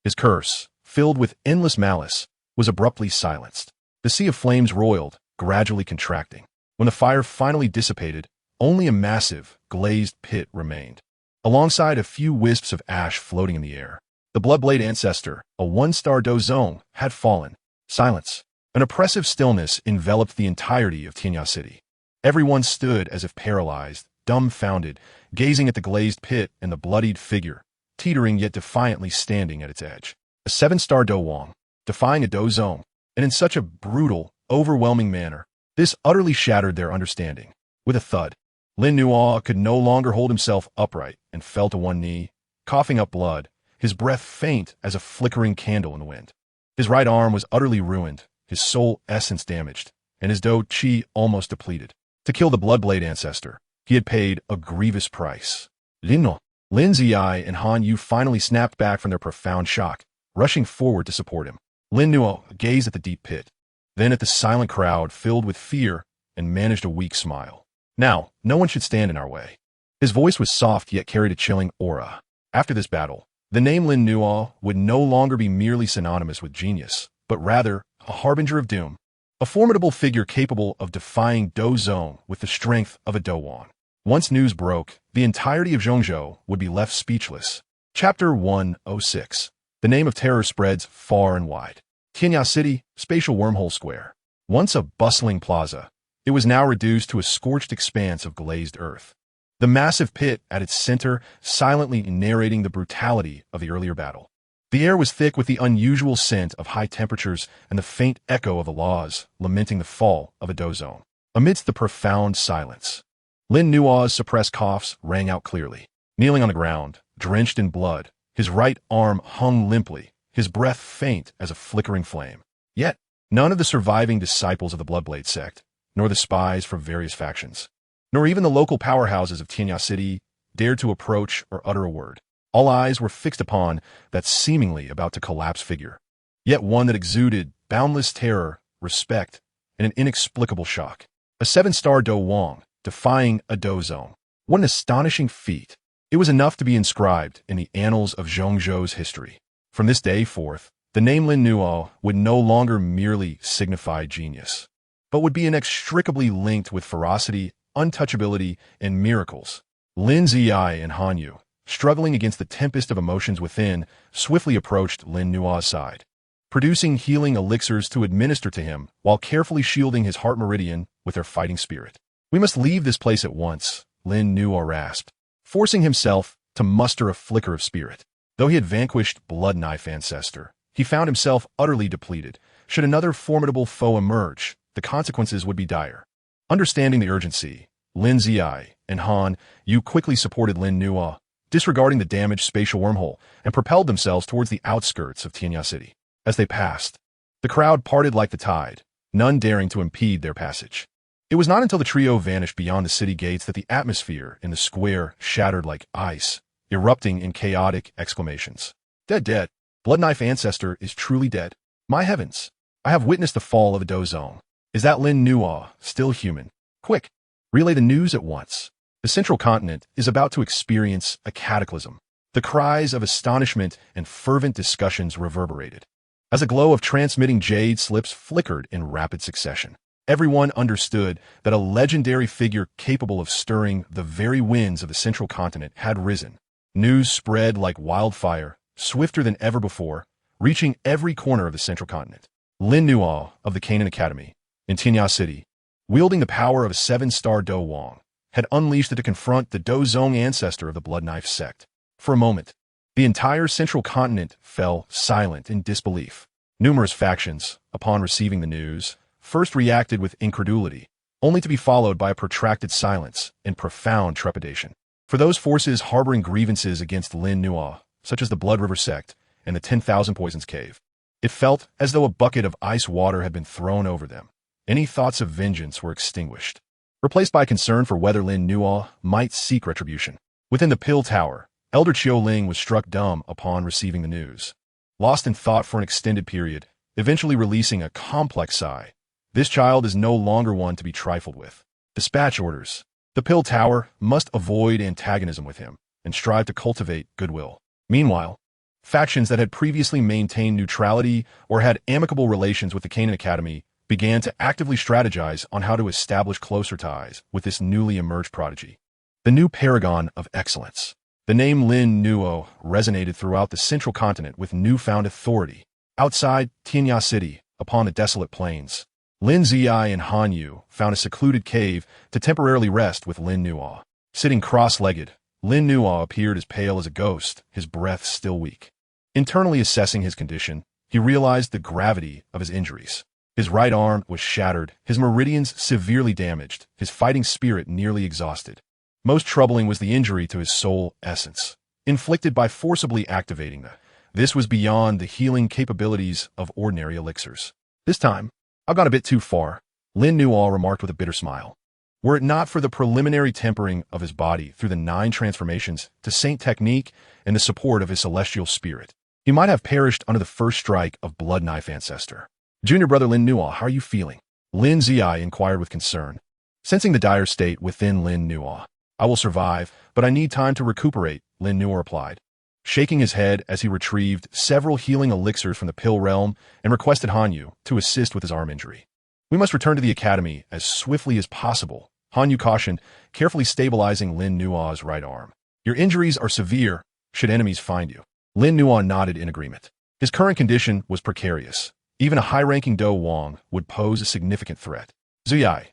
His curse, filled with endless malice, was abruptly silenced. The sea of flames roiled, gradually contracting. When the fire finally dissipated, only a massive, glazed pit remained, alongside a few wisps of ash floating in the air. The Bloodblade ancestor, a one-star Dou Zone, had fallen. Silence. An oppressive stillness enveloped the entirety of Tianya City. Everyone stood as if paralyzed, dumbfounded, gazing at the glazed pit and the bloodied figure, teetering yet defiantly standing at its edge. A 7-star Dou Wang, defying a Dou Zone, and in such a brutal, overwhelming manner. This utterly shattered their understanding. With a thud, Lin Nuo could no longer hold himself upright and fell to one knee, coughing up blood, his breath faint as a flickering candle in the wind. His right arm was utterly ruined, his soul essence damaged, and his Dou Qi almost depleted. To kill the Bloodblade ancestor, he had paid a grievous price. Lin Ziyi and Han Yu finally snapped back from their profound shock, rushing forward to support him. Lin Nuo gazed at the deep pit, then at the silent crowd filled with fear, and managed a weak smile. Now, no one should stand in our way. His voice was soft yet carried a chilling aura. After this battle, the name Lin Nuo would no longer be merely synonymous with genius, but rather a harbinger of doom, a formidable figure capable of defying Dou Zone with the strength of a Dou Wang. Once news broke, the entirety of Zhongzhou would be left speechless. Chapter 106. The name of terror spreads far and wide. Tianya City, Spatial Wormhole Square. Once a bustling plaza, it was now reduced to a scorched expanse of glazed earth. The massive pit at its center silently narrating the brutality of the earlier battle. The air was thick with the unusual scent of high temperatures and the faint echo of the laws lamenting the fall of a Dou Zone. Amidst the profound silence, Lin Nuo's suppressed coughs rang out clearly. Kneeling on the ground, drenched in blood, his right arm hung limply, his breath faint as a flickering flame. Yet, none of the surviving disciples of the Bloodblade sect, nor the spies from various factions, nor even the local powerhouses of Tianya City dared to approach or utter a word. All eyes were fixed upon that seemingly about to collapse figure, yet one that exuded boundless terror, respect, and an inexplicable shock. A 7-star Dou Wang, defying a Dou Zone. What an astonishing feat. It was enough to be inscribed in the annals of Zhongzhou's history. From this day forth, the name Lin Nuo would no longer merely signify genius, but would be inextricably linked with ferocity, untouchability, and miracles. Lin Ziyi and Han Yu, struggling against the tempest of emotions within, swiftly approached Lin Nuo's side, producing healing elixirs to administer to him while carefully shielding his heart meridian with their fighting spirit. We must leave this place at once, Lin Nuo rasped, forcing himself to muster a flicker of spirit. Though he had vanquished Blood Knife Ancestor, he found himself utterly depleted. Should another formidable foe emerge, the consequences would be dire. Understanding the urgency, Lin Ziyi and Han Yu quickly supported Lin Nuo, disregarding the damaged spatial wormhole, and propelled themselves towards the outskirts of Tianya City. As they passed, the crowd parted like the tide, none daring to impede their passage. It was not until the trio vanished beyond the city gates that the atmosphere in the square shattered like ice, erupting in chaotic exclamations. Dead, dead. Blood Knife Ancestor is truly dead. My heavens, I have witnessed the fall of a Dou Zone. Is that Lin Nuo still human? Quick, relay the news at once. The Central Continent is about to experience a cataclysm. The cries of astonishment and fervent discussions reverberated, as a glow of transmitting jade slips flickered in rapid succession. Everyone understood that a legendary figure capable of stirring the very winds of the Central Continent had risen. News spread like wildfire, swifter than ever before, reaching every corner of the Central Continent. Lin Nuo of the Canaan Academy, in Tianya City, wielding the power of a 7-star Dou Wang, had unleashed it to confront the Dou Zone ancestor of the Blood Knife sect. For a moment, the entire Central Continent fell silent in disbelief. Numerous factions, upon receiving the news, first reacted with incredulity, only to be followed by a protracted silence and profound trepidation. For those forces harboring grievances against Lin Nuo, such as the Blood River sect, and the 10,000 Poisons cave. It felt as though a bucket of ice water had been thrown over them. Any thoughts of vengeance were extinguished, replaced by concern for whether Lin Nuo might seek retribution. Within the Pill Tower, Elder Qiuling was struck dumb upon receiving the news. Lost in thought for an extended period, eventually releasing a complex sigh. This child is no longer one to be trifled with. Dispatch orders. The Pill Tower must avoid antagonism with him and strive to cultivate goodwill. Meanwhile, factions that had previously maintained neutrality or had amicable relations with the Canaan Academy began to actively strategize on how to establish closer ties with this newly emerged prodigy. The new paragon of excellence. The name Lin Nuo resonated throughout the central continent with newfound authority. Outside Tianya City, upon the desolate plains, Lin Ziyi and Han Yu found a secluded cave to temporarily rest with Lin Nuo. Sitting cross-legged, Lin Nuo appeared as pale as a ghost, his breath still weak. Internally assessing his condition, he realized the gravity of his injuries. His right arm was shattered, his meridians severely damaged, his fighting spirit nearly exhausted. Most troubling was the injury to his soul essence, inflicted by forcibly activating them. This was beyond the healing capabilities of ordinary elixirs. This time, I've gone a bit too far, Lin Nuo remarked with a bitter smile. Were it not for the preliminary tempering of his body through the 9 transformations to saint technique and the support of his celestial spirit, he might have perished under the first strike of Blood Knife Ancestor. Junior brother Lin Nuo, how are you feeling? Lin Ziyi inquired with concern. Sensing the dire state within Lin Nuo, I will survive, but I need time to recuperate, Lin Nuo replied, shaking his head as he retrieved several healing elixirs from the pill realm and requested Han Yu to assist with his arm injury. We must return to the academy as swiftly as possible, Han Yu cautioned, carefully stabilizing Lin Nuo's right arm. Your injuries are severe, should enemies find you. Lin Nuo nodded in agreement. His current condition was precarious. Even a high-ranking Do Wang would pose a significant threat. Ziyi,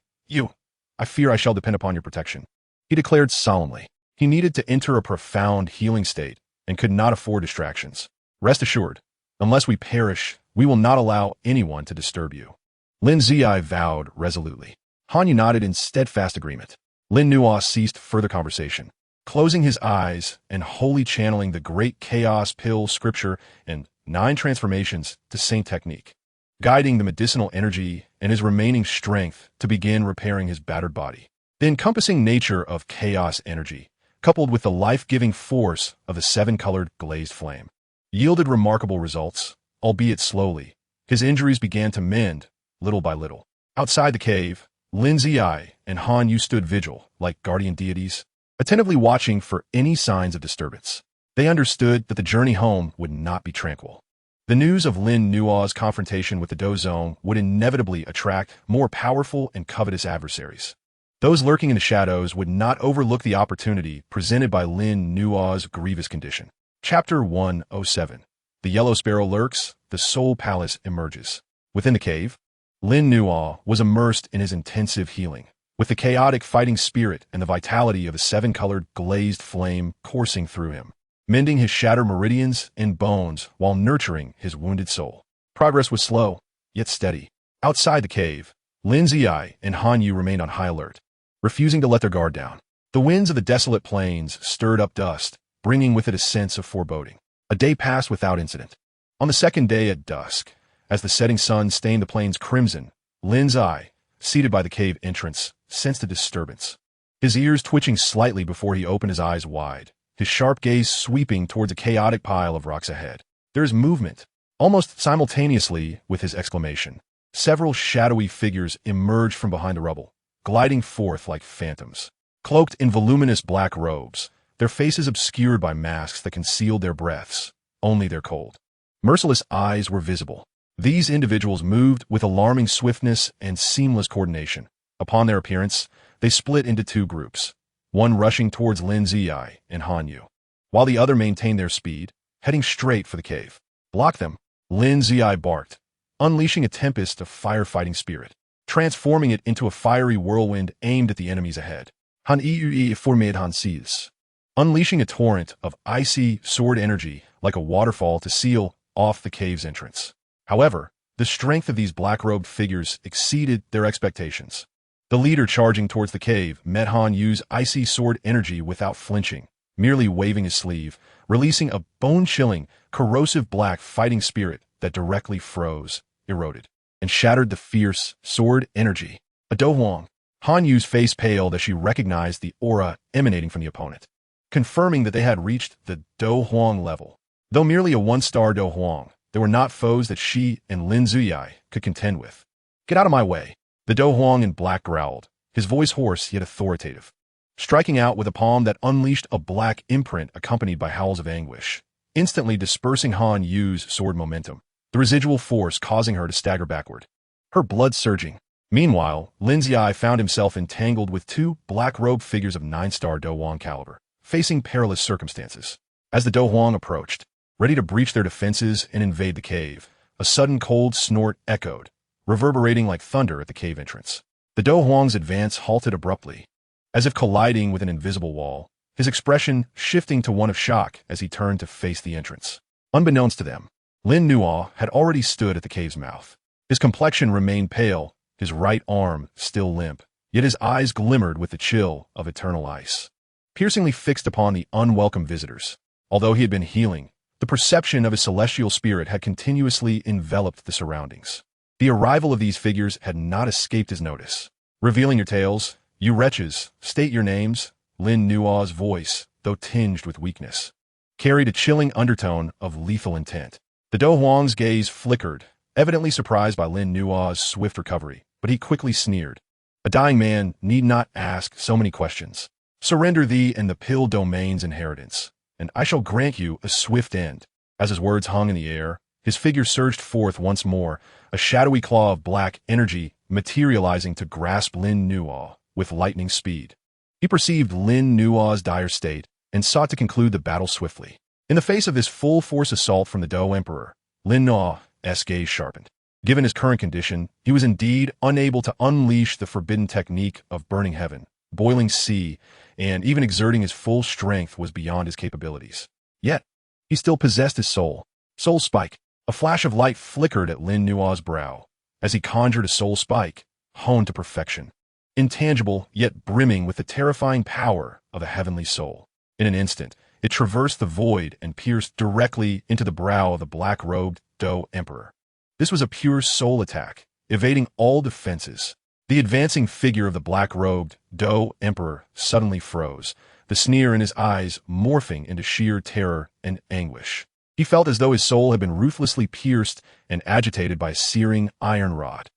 I fear I shall depend upon your protection, he declared solemnly. He needed to enter a profound healing state and could not afford distractions. Rest assured, unless we perish, we will not allow anyone to disturb you. Lin Ziyi vowed resolutely. Han Yu nodded in steadfast agreement. Lin Nuo ceased further conversation, closing his eyes and wholly channeling the great chaos pill scripture and 9 transformations to saint technique, guiding the medicinal energy and his remaining strength to begin repairing his battered body. The encompassing nature of chaos energy, coupled with the life-giving force of the 7-colored glazed flame, yielded remarkable results, albeit slowly. His injuries began to mend, little by little. Outside the cave, Lin Ziyi and Han Yu stood vigil, like guardian deities, attentively watching for any signs of disturbance. They understood that the journey home would not be tranquil. The news of Lin Nuo's confrontation with the Do Zone would inevitably attract more powerful and covetous adversaries. Those lurking in the shadows would not overlook the opportunity presented by Lin Nuo's grievous condition. Chapter 107. The Yellow Sparrow lurks, the Soul Palace emerges. Within the cave, Lin Nuo was immersed in his intensive healing, with the chaotic fighting spirit and the vitality of the 7-colored glazed flame coursing through him, mending his shattered meridians and bones while nurturing his wounded soul. Progress was slow, yet steady. Outside the cave, Lin Ziyi and Han Yu remained on high alert, refusing to let their guard down. The winds of the desolate plains stirred up dust, bringing with it a sense of foreboding. A day passed without incident. On the second day at dusk, as the setting sun stained the plains crimson, Lin Ziyi, seated by the cave entrance, sensed a disturbance. His ears twitching slightly before he opened his eyes wide, his sharp gaze sweeping towards a chaotic pile of rocks ahead. There is movement. Almost simultaneously with his exclamation, several shadowy figures emerged from behind the rubble, gliding forth like phantoms. Cloaked in voluminous black robes, their faces obscured by masks that concealed their breaths, only their cold, merciless eyes were visible. These individuals moved with alarming swiftness and seamless coordination. Upon their appearance, they split into 2 groups, one rushing towards Lin Ziyi and Han Yu, while the other maintained their speed, heading straight for the cave. Block them, Lin Ziyi barked, unleashing a tempest of firefighting spirit, transforming it into a fiery whirlwind aimed at the enemies ahead. Han Yu formed Han Seas, unleashing a torrent of icy sword energy like a waterfall to seal off the cave's entrance. However, the strength of these black-robed figures exceeded their expectations. The leader charging towards the cave met Han Yu's icy sword energy without flinching, merely waving his sleeve, releasing a bone-chilling, corrosive black fighting spirit that directly froze, eroded, and shattered the fierce sword energy. A Dou Huang. Han Yu's face paled as she recognized the aura emanating from the opponent, confirming that they had reached the Dou Huang level. Though merely a one-star Dou Huang, they were not foes that she and Lin Zuyai could contend with. Get out of my way. The Dou Huang in black growled, his voice hoarse yet authoritative, striking out with a palm that unleashed a black imprint accompanied by howls of anguish, instantly dispersing Han Yu's sword momentum, the residual force causing her to stagger backward, her blood surging. Meanwhile, Lin Zuyai found himself entangled with two black-robed figures of 9-star Dou Huang caliber, facing perilous circumstances. As the Dou Huang approached, ready to breach their defenses and invade the cave, a sudden cold snort echoed, reverberating like thunder at the cave entrance. The Dou Huang's advance halted abruptly, as if colliding with an invisible wall, his expression shifting to one of shock as he turned to face the entrance. Unbeknownst to them, Lin Nuo had already stood at the cave's mouth. His complexion remained pale, his right arm still limp, yet his eyes glimmered with the chill of eternal ice, piercingly fixed upon the unwelcome visitors. Although he had been healing, the perception of his celestial spirit had continuously enveloped the surroundings. The arrival of these figures had not escaped his notice. Revealing your tales, you wretches, state your names. Lin Nuo's voice, though tinged with weakness, carried a chilling undertone of lethal intent. The Dou Huang's gaze flickered, evidently surprised by Lin Nuo's swift recovery, but he quickly sneered. A dying man need not ask so many questions. Surrender thee and the Pill Domain's inheritance, and I shall grant you a swift end. As his words hung in the air, his figure surged forth once more, a shadowy claw of black energy materializing to grasp Lin Nuo with lightning speed. He perceived Lin Nuo's dire state and sought to conclude the battle swiftly. In the face of this full-force assault from the Dou Emperor, Lin Nuo's gaze sharpened. Given his current condition, he was indeed unable to unleash the forbidden technique of burning heaven, boiling sea, and even exerting his full strength was beyond his capabilities. Yet, he still possessed his soul. Soul Spike. A flash of light flickered at Lin Nuo's brow, as he conjured a soul spike, honed to perfection, intangible yet brimming with the terrifying power of a heavenly soul. In an instant, it traversed the void and pierced directly into the brow of the black-robed Dou Emperor. This was a pure soul attack, evading all defenses. The advancing figure of the black-robed Dou Emperor suddenly froze, the sneer in his eyes morphing into sheer terror and anguish. He felt as though his soul had been ruthlessly pierced and agitated by a searing iron rod.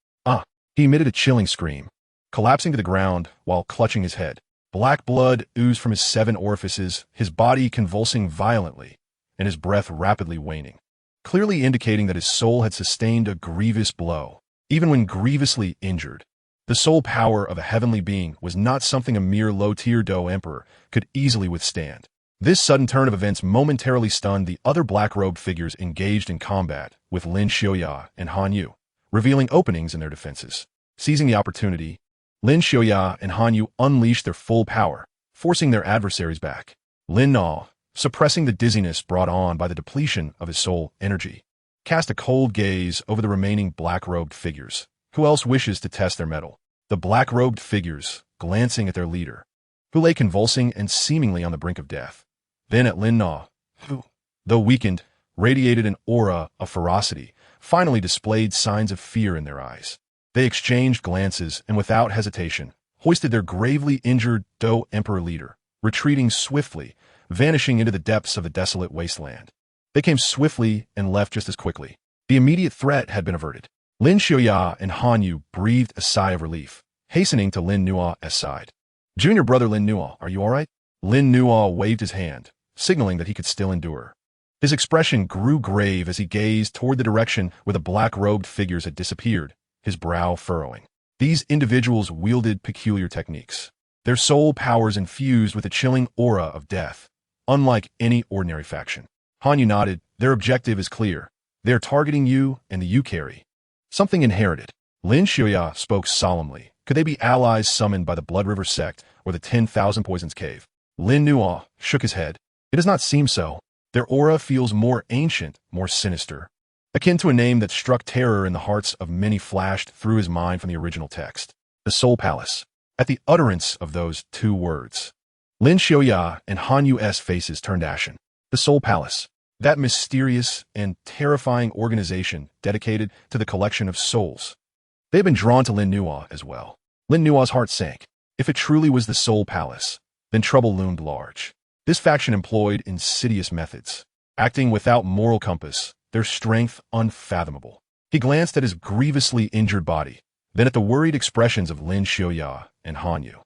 He emitted a chilling scream, collapsing to the ground while clutching his head. Black blood oozed from his 7 orifices, his body convulsing violently, and his breath rapidly waning, clearly indicating that his soul had sustained a grievous blow. Even when grievously injured, the soul power of a heavenly being was not something a mere low-tier Dou Emperor could easily withstand. This sudden turn of events momentarily stunned the other black-robed figures engaged in combat with Lin Xiuya and Han Yu, revealing openings in their defenses. Seizing the opportunity, Lin Xiuya and Han Yu unleashed their full power, forcing their adversaries back. Lin Na, suppressing the dizziness brought on by the depletion of his soul energy, cast a cold gaze over the remaining black-robed figures. Who else wishes to test their mettle? The black-robed figures, glancing at their leader, who lay convulsing and seemingly on the brink of death. Then at Lin Na, who, though weakened, radiated an aura of ferocity, finally displayed signs of fear in their eyes. They exchanged glances and without hesitation, hoisted their gravely injured Dou Emperor leader, retreating swiftly, vanishing into the depths of the desolate wasteland. They came swiftly and left just as quickly. The immediate threat had been averted. Lin Xiuya and Han Yu breathed a sigh of relief, hastening to Lin Nuo's side. Junior brother Lin Nuo, are you all right? Lin Nuo waved his hand, signaling that he could still endure. His expression grew grave as he gazed toward the direction where the black-robed figures had disappeared, his brow furrowing. These individuals wielded peculiar techniques, their soul powers infused with a chilling aura of death, unlike any ordinary faction. Han Yu nodded. Their objective is clear. They are targeting you and the Yu carry. Something inherited. Lin Xiuya spoke solemnly. Could they be allies summoned by the Blood River sect or the 10,000 Poisons Cave? Lin Nuo shook his head. It does not seem so. Their aura feels more ancient, more sinister, akin to a name that struck terror in the hearts of many flashed through his mind from the original text. The Soul Palace. At the utterance of those 2 words, Lin Xiaoya and Han Yu's faces turned ashen. The Soul Palace, that mysterious and terrifying organization dedicated to the collection of souls. They had been drawn to Lin Nuo as well. Lin Nuo's heart sank. If it truly was the Soul Palace, then trouble loomed large. This faction employed insidious methods, acting without moral compass, their strength unfathomable. He glanced at his grievously injured body, then at the worried expressions of Lin Xiaoya and Han Yu.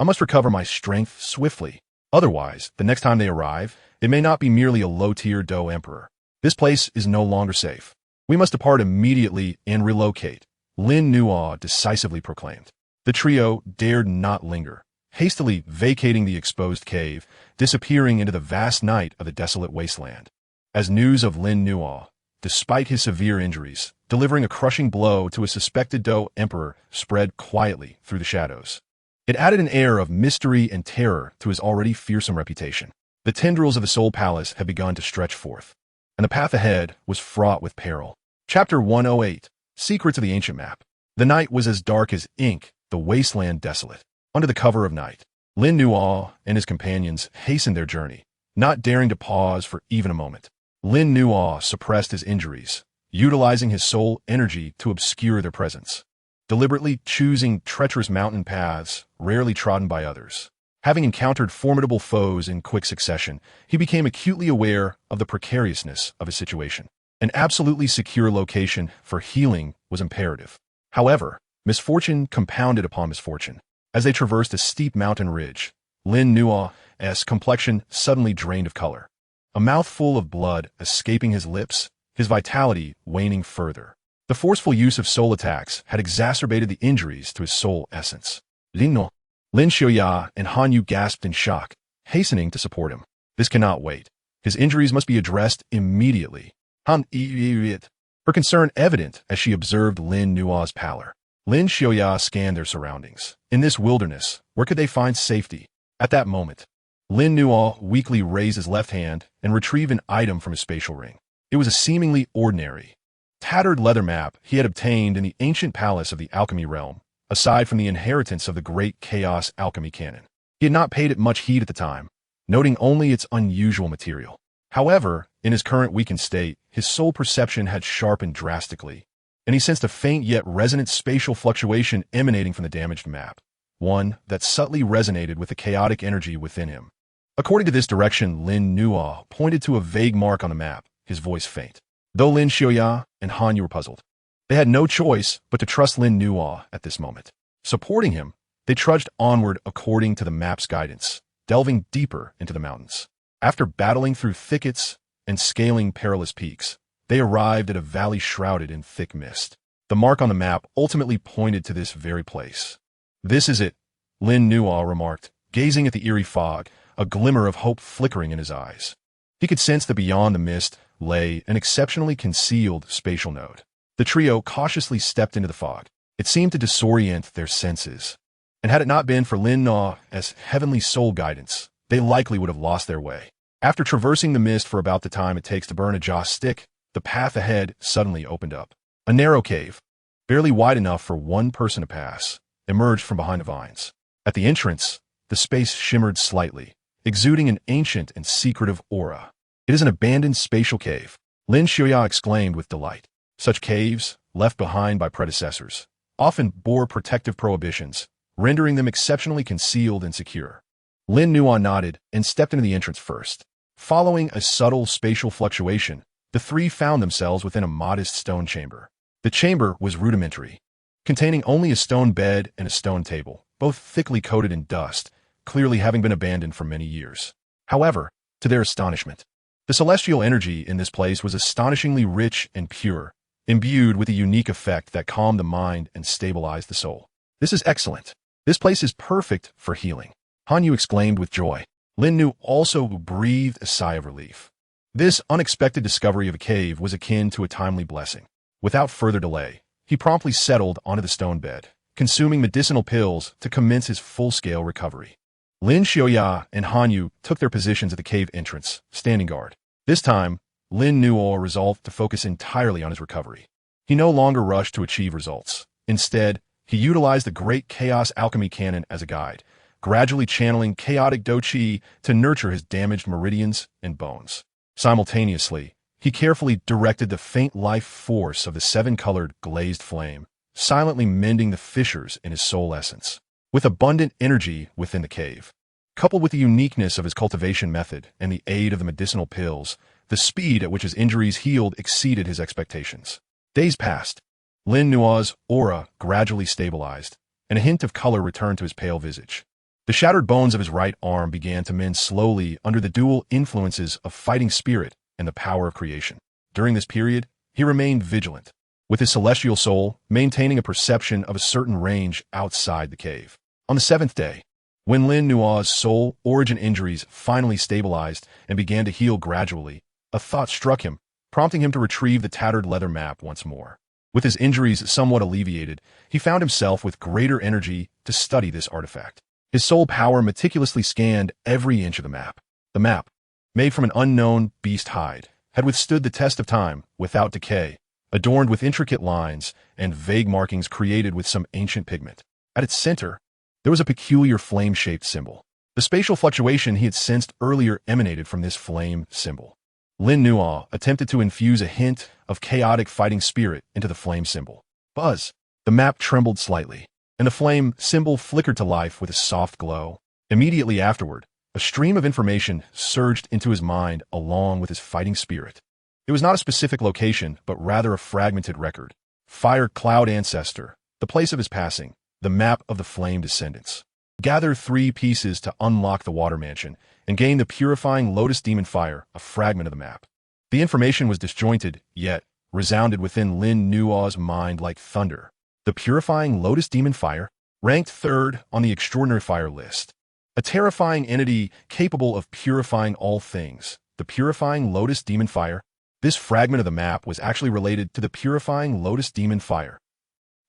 I must recover my strength swiftly. Otherwise, the next time they arrive, it may not be merely a low-tier Dou Emperor. This place is no longer safe. We must depart immediately and relocate, Lin Nuo decisively proclaimed. The trio dared not linger, hastily vacating the exposed cave, disappearing into the vast night of the desolate wasteland. As news of Lin Nuo, despite his severe injuries, delivering a crushing blow to a suspected Dou Emperor, spread quietly through the shadows. It added an air of mystery and terror to his already fearsome reputation. The tendrils of the Soul Palace had begun to stretch forth, and the path ahead was fraught with peril. Chapter 108, Secrets of the Ancient Map. The night was as dark as ink, the wasteland desolate. Under the cover of night, Lin Nuo and his companions hastened their journey, not daring to pause for even a moment. Lin Nuo suppressed his injuries, utilizing his soul energy to obscure their presence, deliberately choosing treacherous mountain paths rarely trodden by others. Having encountered formidable foes in quick succession, he became acutely aware of the precariousness of his situation. An absolutely secure location for healing was imperative. However, misfortune compounded upon misfortune. As they traversed a steep mountain ridge, Lin Nuo's complexion suddenly drained of color. A mouthful of blood escaping his lips, his vitality waning further. The forceful use of soul attacks had exacerbated the injuries to his soul essence. Lin Xiaoya and Han Yu gasped in shock, hastening to support him. This cannot wait. His injuries must be addressed immediately. Han Yu, her concern evident as she observed Lin Nuo's pallor. Lin Xiaoya scanned their surroundings. In this wilderness, where could they find safety? At that moment, Lin Nuo weakly raised his left hand and retrieved an item from his spatial ring. It was a seemingly ordinary, tattered leather map he had obtained in the ancient palace of the alchemy realm, aside from the inheritance of the great chaos alchemy canon. He had not paid it much heed at the time, noting only its unusual material. However, in his current weakened state, his soul perception had sharpened drastically, and he sensed a faint yet resonant spatial fluctuation emanating from the damaged map, one that subtly resonated with the chaotic energy within him. According to this direction, Lin Nuo pointed to a vague mark on the map, his voice faint. Though Lin Xiaoya and Han Yu were puzzled, they had no choice but to trust Lin Nuo at this moment. Supporting him, they trudged onward according to the map's guidance, delving deeper into the mountains. After battling through thickets and scaling perilous peaks, they arrived at a valley shrouded in thick mist. The mark on the map ultimately pointed to this very place. "This is it," Lin Nuo remarked, gazing at the eerie fog, a glimmer of hope flickering in his eyes. He could sense that beyond the mist lay an exceptionally concealed spatial node. The trio cautiously stepped into the fog. It seemed to disorient their senses, and had it not been for Lin Nuo's heavenly soul guidance, they likely would have lost their way. After traversing the mist for about the time it takes to burn a joss stick, the path ahead suddenly opened up. A narrow cave, barely wide enough for one person to pass, emerged from behind the vines. At the entrance, the space shimmered slightly, exuding an ancient and secretive aura. "It is an abandoned spatial cave," Lin Xiaoya exclaimed with delight. Such caves, left behind by predecessors, often bore protective prohibitions, rendering them exceptionally concealed and secure. Lin Nuo nodded and stepped into the entrance first. Following a subtle spatial fluctuation, the three found themselves within a modest stone chamber. The chamber was rudimentary, containing only a stone bed and a stone table, both thickly coated in dust, clearly having been abandoned for many years. However, to their astonishment, the celestial energy in this place was astonishingly rich and pure, imbued with a unique effect that calmed the mind and stabilized the soul. "This is excellent. This place is perfect for healing," Han Yu exclaimed with joy. Lin Nu also breathed a sigh of relief. This unexpected discovery of a cave was akin to a timely blessing. Without further delay, he promptly settled onto the stone bed, consuming medicinal pills to commence his full-scale recovery. Lin Xiaoya and Han Yu took their positions at the cave entrance, standing guard. This time, Lin Nuo resolved to focus entirely on his recovery. He no longer rushed to achieve results. Instead, he utilized the great chaos alchemy canon as a guide, gradually channeling chaotic Dou Qi to nurture his damaged meridians and bones. Simultaneously, he carefully directed the faint life force of the seven-colored glazed flame, silently mending the fissures in his soul essence. With abundant energy within the cave, coupled with the uniqueness of his cultivation method and the aid of the medicinal pills, the speed at which his injuries healed exceeded his expectations. Days passed. Lin Nua's aura gradually stabilized, and a hint of color returned to his pale visage. The shattered bones of his right arm began to mend slowly under the dual influences of fighting spirit and the power of creation. During this period, he remained vigilant, with his celestial soul maintaining a perception of a certain range outside the cave. On the seventh day, when Lin Nua's soul origin injuries finally stabilized and began to heal gradually, a thought struck him, prompting him to retrieve the tattered leather map once more. With his injuries somewhat alleviated, he found himself with greater energy to study this artifact. His soul power meticulously scanned every inch of the map. The map, made from an unknown beast hide, had withstood the test of time without decay, adorned with intricate lines and vague markings created with some ancient pigment. At its center, there was a peculiar flame-shaped symbol. The spatial fluctuation he had sensed earlier emanated from this flame symbol. Lin Nua attempted to infuse a hint of chaotic fighting spirit into the flame symbol. Buzz! The map trembled slightly, and the flame symbol flickered to life with a soft glow. Immediately afterward, a stream of information surged into his mind along with his fighting spirit. It was not a specific location, but rather a fragmented record. Fire Cloud Ancestor, the place of his passing, the map of the Flame Descendants. Gather 3 pieces to unlock the Water Mansion and gain the purifying Lotus Demon Fire, a fragment of the map. The information was disjointed, yet resounded within Lin Nua's mind like thunder. The purifying Lotus Demon Fire, ranked 3rd on the Extraordinary Fire list. A terrifying entity capable of purifying all things. The purifying Lotus Demon Fire. This fragment of the map was actually related to the purifying Lotus Demon Fire.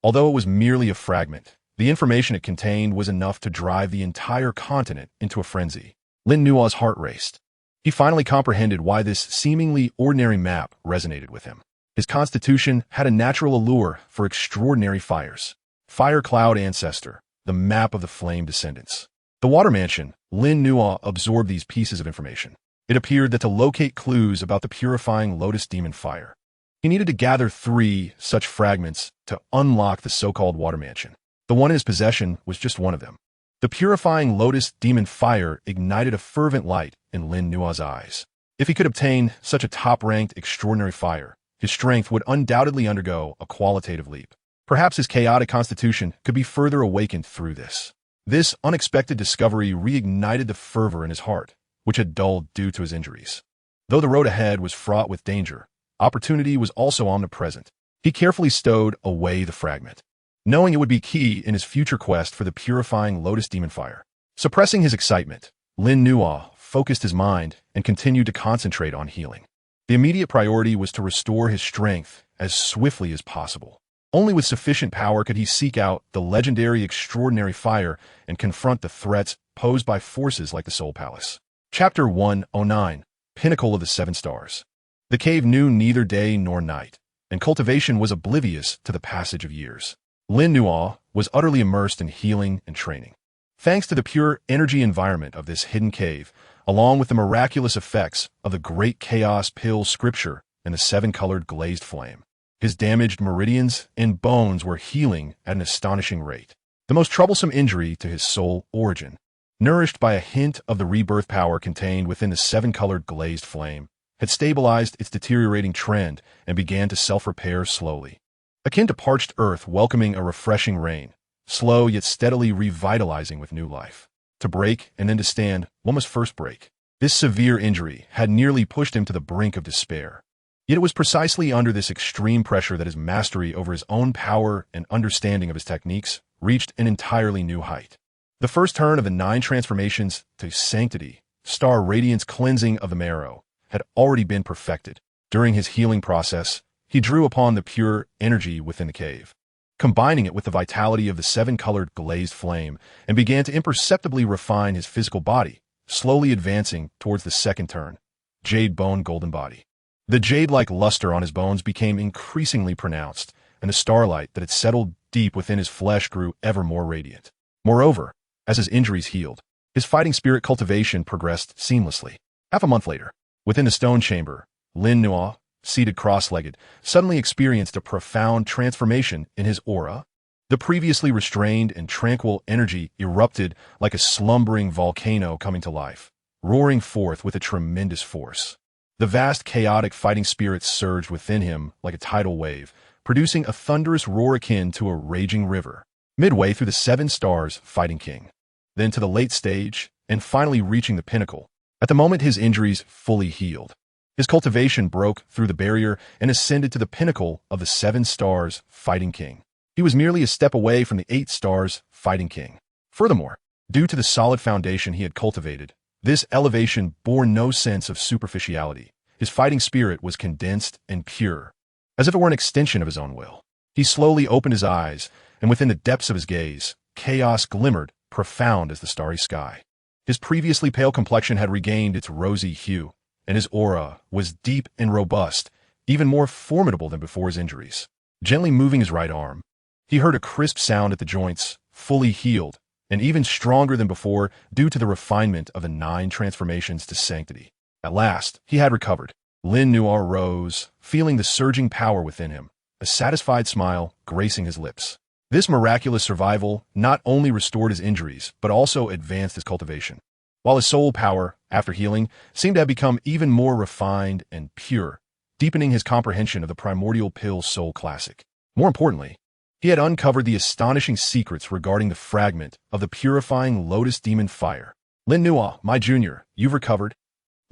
Although it was merely a fragment, the information it contained was enough to drive the entire continent into a frenzy. Lin Nua's heart raced. He finally comprehended why this seemingly ordinary map resonated with him. His constitution had a natural allure for extraordinary fires. Fire Cloud Ancestor, the map of the Flame Descendants. The Water Mansion. Lin Nua absorbed these pieces of information. It appeared that to locate clues about the purifying Lotus Demon Fire, he needed to gather 3 such fragments to unlock the so-called Water Mansion. The one in his possession was just one of them. The purifying Lotus Demon Fire ignited a fervent light in Lin Nua's eyes. If he could obtain such a top-ranked extraordinary fire, his strength would undoubtedly undergo a qualitative leap. Perhaps his chaotic constitution could be further awakened through this. This unexpected discovery reignited the fervor in his heart, which had dulled due to his injuries. Though the road ahead was fraught with danger, opportunity was also omnipresent. He carefully stowed away the fragment, knowing it would be key in his future quest for the purifying Lotus Demon Fire. Suppressing his excitement, Lin Nua focused his mind and continued to concentrate on healing. The immediate priority was to restore his strength as swiftly as possible. Only with sufficient power could he seek out the legendary extraordinary fire and confront the threats posed by forces like the Soul Palace. Chapter 109, Pinnacle of the 7 Stars. The cave knew neither day nor night, and Cultivation was oblivious to the passage of years. Lin Nua was utterly immersed in healing and training. Thanks to the pure energy environment of this hidden cave, along with the miraculous effects of the Great Chaos Pill scripture and the 7-colored glazed flame, his damaged meridians and bones were healing at an astonishing rate. The most troublesome injury to his soul origin, nourished by a hint of the rebirth power contained within the 7-colored glazed flame, had stabilized its deteriorating trend and began to self-repair slowly. Akin to parched earth welcoming a refreshing rain, slow yet steadily revitalizing with new life. To break and then to stand, one must first break. This severe injury had nearly pushed him to the brink of despair. Yet it was precisely under this extreme pressure that his mastery over his own power and understanding of his techniques reached an entirely new height. The first turn of the 9 transformations to sanctity, star radiance cleansing of the marrow, had already been perfected. During his healing process, he drew upon the pure energy within the cave, combining it with the vitality of the 7-colored glazed flame, and began to imperceptibly refine his physical body, slowly advancing towards the second turn, Jade Bone Golden Body. The jade-like luster on his bones became increasingly pronounced, and the starlight that had settled deep within his flesh grew ever more radiant. Moreover, As his injuries healed, his fighting spirit cultivation progressed seamlessly. Half a month later, within the stone chamber, Lin Nuo, seated cross-legged, suddenly experienced a profound transformation in his aura. The previously restrained and tranquil energy erupted like a slumbering volcano coming to life, roaring forth with a tremendous force. The vast chaotic fighting spirit surged within him like a tidal wave, producing a thunderous roar akin to a raging river, midway through the 7 stars fighting king, then to the late stage, and finally reaching the pinnacle. At the moment his injuries fully healed, his cultivation broke through the barrier and ascended to the pinnacle of the 7 stars fighting king. He was merely a step away from the 8 stars fighting king. Furthermore, due to the solid foundation he had cultivated, this elevation bore no sense of superficiality. His fighting spirit was condensed and pure, as if it were an extension of his own will. He slowly opened his eyes, and within the depths of his gaze, chaos glimmered, profound as the starry sky. His previously pale complexion had regained its rosy hue, and his aura was deep and robust, even more formidable than before his injuries. Gently moving his right arm, he heard a crisp sound at the joints, fully healed, and even stronger than before due to the refinement of the 9 transformations to sanctity. At last, he had recovered. Lin Nuo rose, feeling the surging power within him, a satisfied smile gracing his lips. This miraculous survival not only restored his injuries, but also advanced his cultivation, while his soul power, after healing, seemed to have become even more refined and pure, deepening his comprehension of the primordial pill soul classic. More importantly, he had uncovered the astonishing secrets regarding the fragment of the purifying lotus demon fire. Lin Nuo, my junior, you've recovered.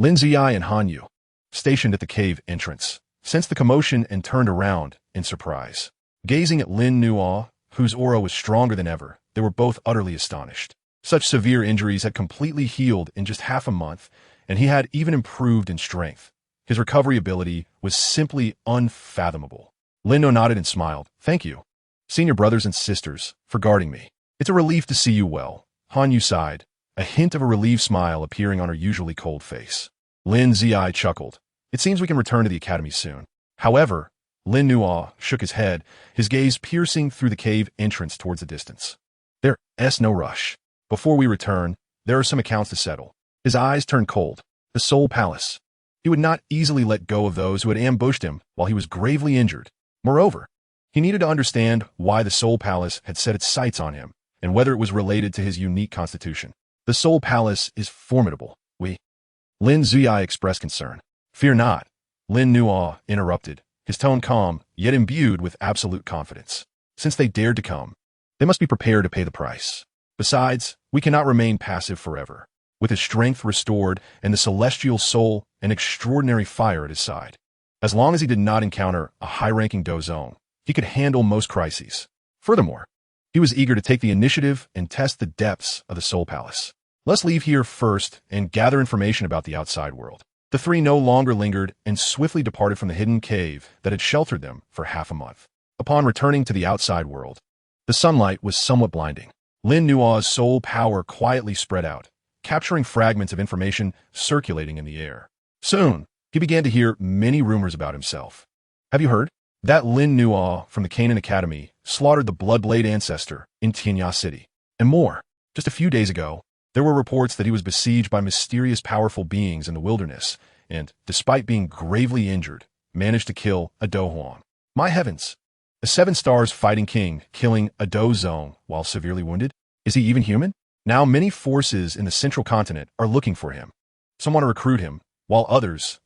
Lin Ziyi and Han Yu, stationed at the cave entrance, sensed the commotion and turned around in surprise. Gazing at Lin Nuo, whose aura was stronger than ever, they were both utterly astonished. Such severe injuries had completely healed in just half a month, and he had even improved in strength. His recovery ability was simply unfathomable. Lin Nuo nodded and smiled. Thank you, senior brothers and sisters, for guarding me. It's a relief to see you well. Han Yu sighed, a hint of a relieved smile appearing on her usually cold face. Lin Ziyi chuckled. It seems we can return to the academy soon. However, Lin Nuo shook his head, his gaze piercing through the cave entrance towards the distance. There's no rush. Before we return, there are some accounts to settle. His eyes turned cold. The Soul Palace. He would not easily let go of those who had ambushed him while he was gravely injured. Moreover, he needed to understand why the Soul Palace had set its sights on him, and whether it was related to his unique constitution. The Soul Palace is formidable. Lin Ziyi expressed concern. Fear not, Lin Nuo interrupted, his tone calm, yet imbued with absolute confidence. Since they dared to come, they must be prepared to pay the price. Besides, we cannot remain passive forever. With his strength restored and the celestial soul and extraordinary fire at his side, as long as he did not encounter a high-ranking Dozong, he could handle most crises. Furthermore, he was eager to take the initiative and test the depths of the Soul Palace. Let's leave here first and gather information about the outside world. The 3 no longer lingered and swiftly departed from the hidden cave that had sheltered them for half a month. Upon returning to the outside world, the sunlight was somewhat blinding. Lin Nuo's soul power quietly spread out, capturing fragments of information circulating in the air. Soon, he began to hear many rumors about himself. Have you heard? That Lin Nuo from the Canaan Academy slaughtered the Bloodblade ancestor in Tianya City. And more. Just a few days ago, there were reports that he was besieged by mysterious powerful beings in the wilderness and, despite being gravely injured, managed to kill a Dohuang. My heavens! A 7 stars fighting king killing a Dozong while severely wounded? Is he even human? Now many forces in the central continent are looking for him. Some want to recruit him, while others,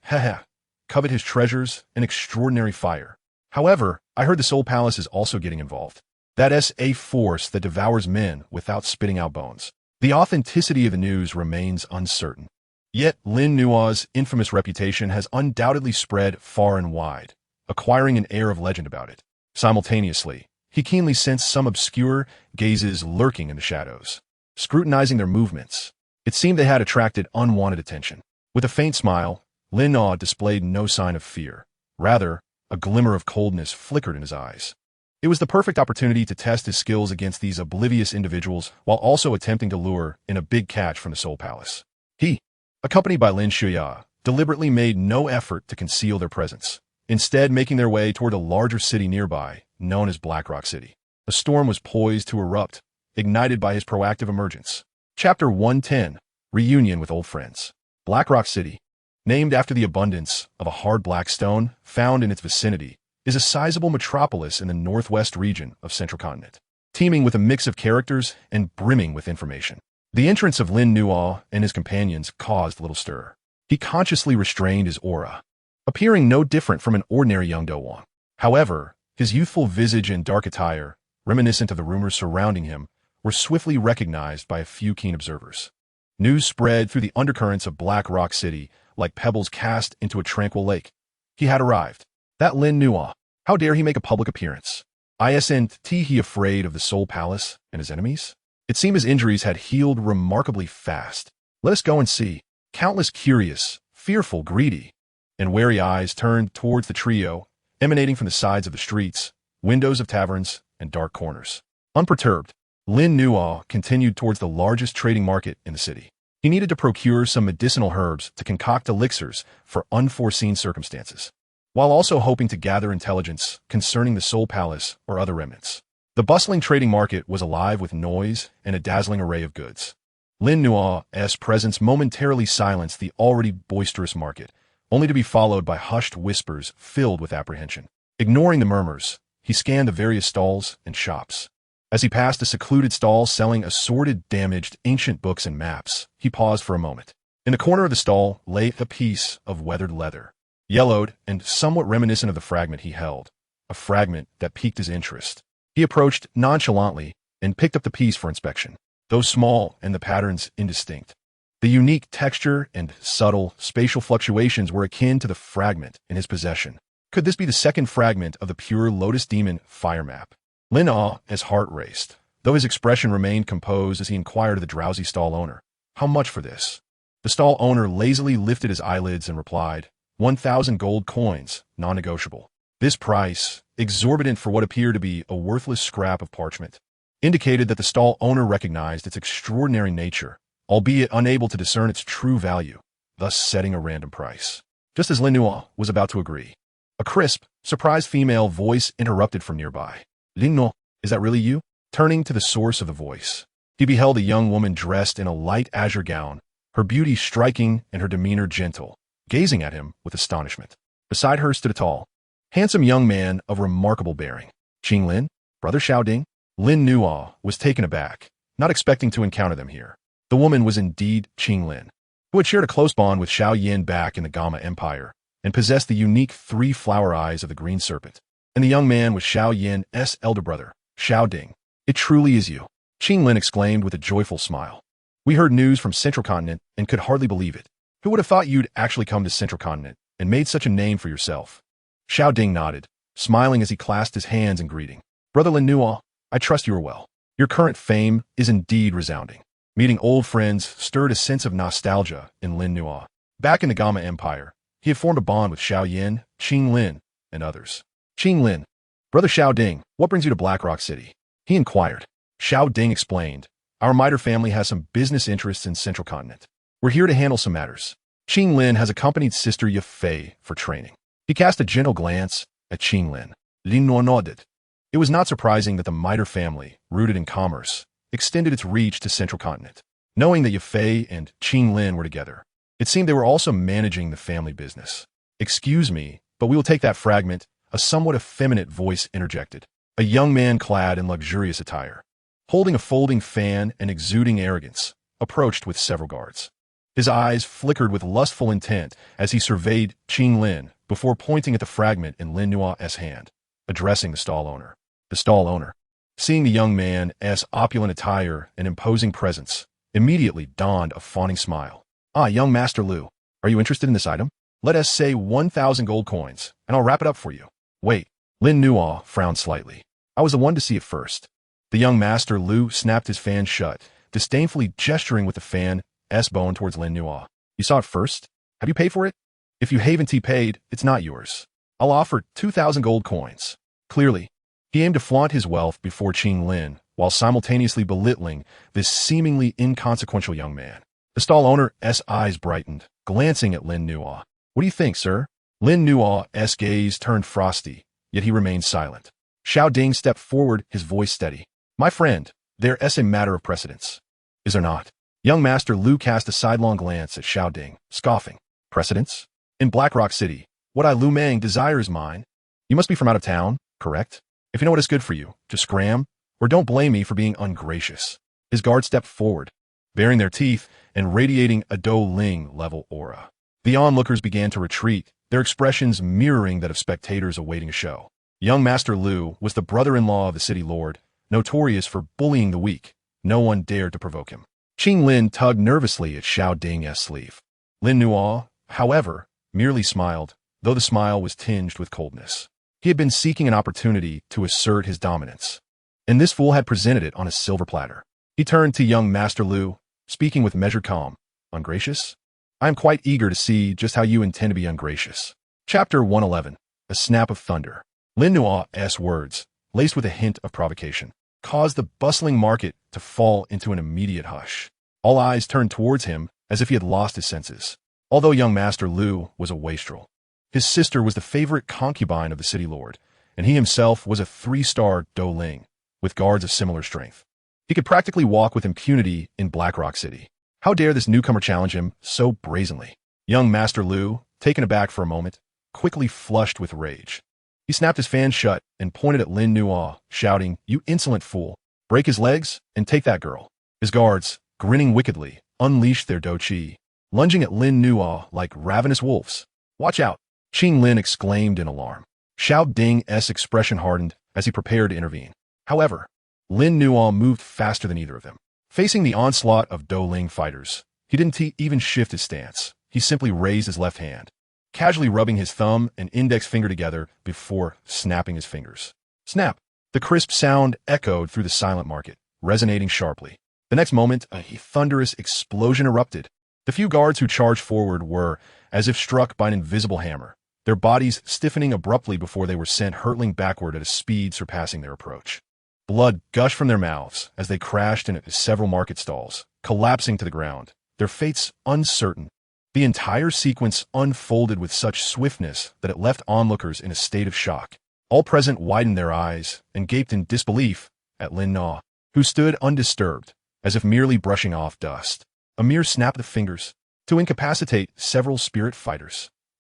covet his treasures and extraordinary fire. However, I heard the Soul Palace is also getting involved. That is a force that devours men without spitting out bones. The authenticity of the news remains uncertain. Yet Lin Nuo's infamous reputation has undoubtedly spread far and wide, acquiring an air of legend about it. Simultaneously, he keenly sensed some obscure gazes lurking in the shadows, scrutinizing their movements. It seemed they had attracted unwanted attention. With a faint smile, Lin Nuo displayed no sign of fear. Rather, a glimmer of coldness flickered in his eyes. It was the perfect opportunity to test his skills against these oblivious individuals while also attempting to lure in a big catch from the Soul Palace. He, accompanied by Lin Shuya, deliberately made no effort to conceal their presence, instead making their way toward a larger city nearby, known as Black Rock City. A storm was poised to erupt, ignited by his proactive emergence. Chapter 110, Reunion with Old Friends. Black Rock City, named after the abundance of a hard black stone found in its vicinity, is a sizable metropolis in the northwest region of Central Continent, teeming with a mix of characters and brimming with information. The entrance of Lin Nuo and his companions caused little stir. He consciously restrained his aura, appearing no different from an ordinary young Dou. However, his youthful visage and dark attire, reminiscent of the rumors surrounding him, were swiftly recognized by a few keen observers. News spread through the undercurrents of Black Rock City like pebbles cast into a tranquil lake. He had arrived. That Lin Nuo. How dare he make a public appearance? Isn't he afraid of the Soul Palace and his enemies? It seemed his injuries had healed remarkably fast. Let us go and see. Countless curious, fearful, greedy, and wary eyes turned towards the trio, emanating from the sides of the streets, windows of taverns, and dark corners. Unperturbed, Lin Nuo continued towards the largest trading market in the city. He needed to procure some medicinal herbs to concoct elixirs for unforeseen circumstances, while also hoping to gather intelligence concerning the Soul Palace or other remnants. The bustling trading market was alive with noise and a dazzling array of goods. Lin Nuo's presence momentarily silenced the already boisterous market, only to be followed by hushed whispers filled with apprehension. Ignoring the murmurs, he scanned the various stalls and shops. As he passed a secluded stall selling assorted, damaged, ancient books and maps, he paused for a moment. In the corner of the stall lay a piece of weathered leather, yellowed and somewhat reminiscent of the fragment he held, a fragment that piqued his interest. He approached nonchalantly and picked up the piece for inspection. Though small and the patterns indistinct, the unique texture and subtle spatial fluctuations were akin to the fragment in his possession. Could this be the second fragment of the pure Lotus Demon fire map? Lin Nuo's heart raced, though his expression remained composed as he inquired of the drowsy stall owner, "How much for this?" The stall owner lazily lifted his eyelids and replied, 1,000 gold coins, non-negotiable. This price, exorbitant for what appeared to be a worthless scrap of parchment, indicated that the stall owner recognized its extraordinary nature, albeit unable to discern its true value, thus setting a random price. Just as Lin Nuo was about to agree, a crisp, surprised female voice interrupted from nearby. "Lin Nuo, is that really you?" Turning to the source of the voice, he beheld a young woman dressed in a light azure gown, her beauty striking and her demeanor gentle, gazing at him with astonishment. Beside her stood a tall, handsome young man of remarkable bearing. Qing Lin, brother Xiao Ding? Lin Nuo was taken aback, not expecting to encounter them here. The woman was indeed Qing Lin, who had shared a close bond with Xiao Yin back in the Gamma Empire, and possessed the unique three flower eyes of the Green Serpent. And the young man was Xiao Yin's elder brother, Xiao Ding. "It truly is you," Qing Lin exclaimed with a joyful smile. "We heard news from Central Continent and could hardly believe it. Who would have thought you'd actually come to Central Continent and made such a name for yourself?" Xiao Ding nodded, smiling as he clasped his hands in greeting. "Brother Lin Nuo, I trust you are well. Your current fame is indeed resounding." Meeting old friends stirred a sense of nostalgia in Lin Nuo. Back in the Gamma Empire, he had formed a bond with Xiao Yin, Qing Lin, and others. "Qing Lin, brother Xiao Ding, what brings you to Black Rock City?" he inquired. Xiao Ding explained, "Our Miter family has some business interests in Central Continent. We're here to handle some matters." Qing Lin has accompanied sister Yafei for training. He cast a gentle glance at Qing Lin. Lin Nuo nodded. It was not surprising that the Miter family, rooted in commerce, extended its reach to Central Continent. Knowing that Yafei and Qing Lin were together, it seemed they were also managing the family business. "Excuse me, but we will take that fragment," a somewhat effeminate voice interjected. A young man clad in luxurious attire, holding a folding fan and exuding arrogance, approached with several guards. His eyes flickered with lustful intent as he surveyed Qing Lin before pointing at the fragment in Lin Nuo's hand, addressing the stall owner. The stall owner, seeing the young man's opulent attire and imposing presence, immediately donned a fawning smile. "Ah, young Master Lu, are you interested in this item? Let us say 1,000 gold coins, and I'll wrap it up for you." "Wait." Lin Nuo frowned slightly. "I was the one to see it first." The young Master Lu snapped his fan shut, disdainfully gesturing with the fan's bone towards Lin Nuo. "You saw it first? Have you paid for it? If you haven't paid, it's not yours. I'll offer 2,000 gold coins." Clearly, he aimed to flaunt his wealth before Qing Lin, while simultaneously belittling this seemingly inconsequential young man. The stall owner's eyes brightened, glancing at Lin Nuo. "What do you think, sir?" Lin Nuo's gaze turned frosty, yet he remained silent. Xiao Ding stepped forward, his voice steady. "My friend, There's a matter of precedence. Is there not? Young Master Lu cast a sidelong glance at Xiao Ding, scoffing. Precedence? In Black Rock City, what I Lu Mang desire is mine. You must be from out of town, correct? If you know what is good for you, to scram, or don't blame me for being ungracious. His guard stepped forward, baring their teeth and radiating a Dou Ling-level aura. The onlookers began to retreat, their expressions mirroring that of spectators awaiting a show. Young Master Lu was the brother-in-law of the city lord, notorious for bullying the weak. No one dared to provoke him. Qing Lin tugged nervously at Xiao Ding's sleeve. Lin Nuo, however, merely smiled, though the smile was tinged with coldness. He had been seeking an opportunity to assert his dominance, and this fool had presented it on a silver platter. He turned to young Master Lu, speaking with measured calm. Ungracious? I am quite eager to see just how you intend to be ungracious. Chapter 111. A Snap of Thunder. Lin Nuo's words, laced with a hint of provocation, caused the bustling market to fall into an immediate hush. All eyes turned towards him as if he had lost his senses. Although young Master Lu was a wastrel, his sister was the favorite concubine of the city lord, and he himself was a 3-star Dou Ling, with guards of similar strength. He could practically walk with impunity in Black Rock City. How dare this newcomer challenge him so brazenly? Young Master Lu, taken aback for a moment, quickly flushed with rage. He snapped his fan shut and pointed at Lin Nuo, shouting, "You insolent fool! Break his legs and take that girl." His guards, grinning wickedly, unleashed their Dou Qi, lunging at Lin Nuo like ravenous wolves. "Watch out!" Qing Lin exclaimed in alarm. Xiao Ding's expression hardened as he prepared to intervene. However, Lin Nuo moved faster than either of them. Facing the onslaught of Dou Ling fighters, he didn't even shift his stance. He simply raised his left hand, casually rubbing his thumb and index finger together before snapping his fingers. Snap! The crisp sound echoed through the silent market, resonating sharply. The next moment, a thunderous explosion erupted. The few guards who charged forward were, as if struck by an invisible hammer, their bodies stiffening abruptly before they were sent hurtling backward at a speed surpassing their approach. Blood gushed from their mouths as they crashed into several market stalls, collapsing to the ground, their fates uncertain. The entire sequence unfolded with such swiftness that it left onlookers in a state of shock. All present widened their eyes and gaped in disbelief at Lin Nuo, who stood undisturbed, as if merely brushing off dust. A mere snap of the fingers to incapacitate several spirit fighters.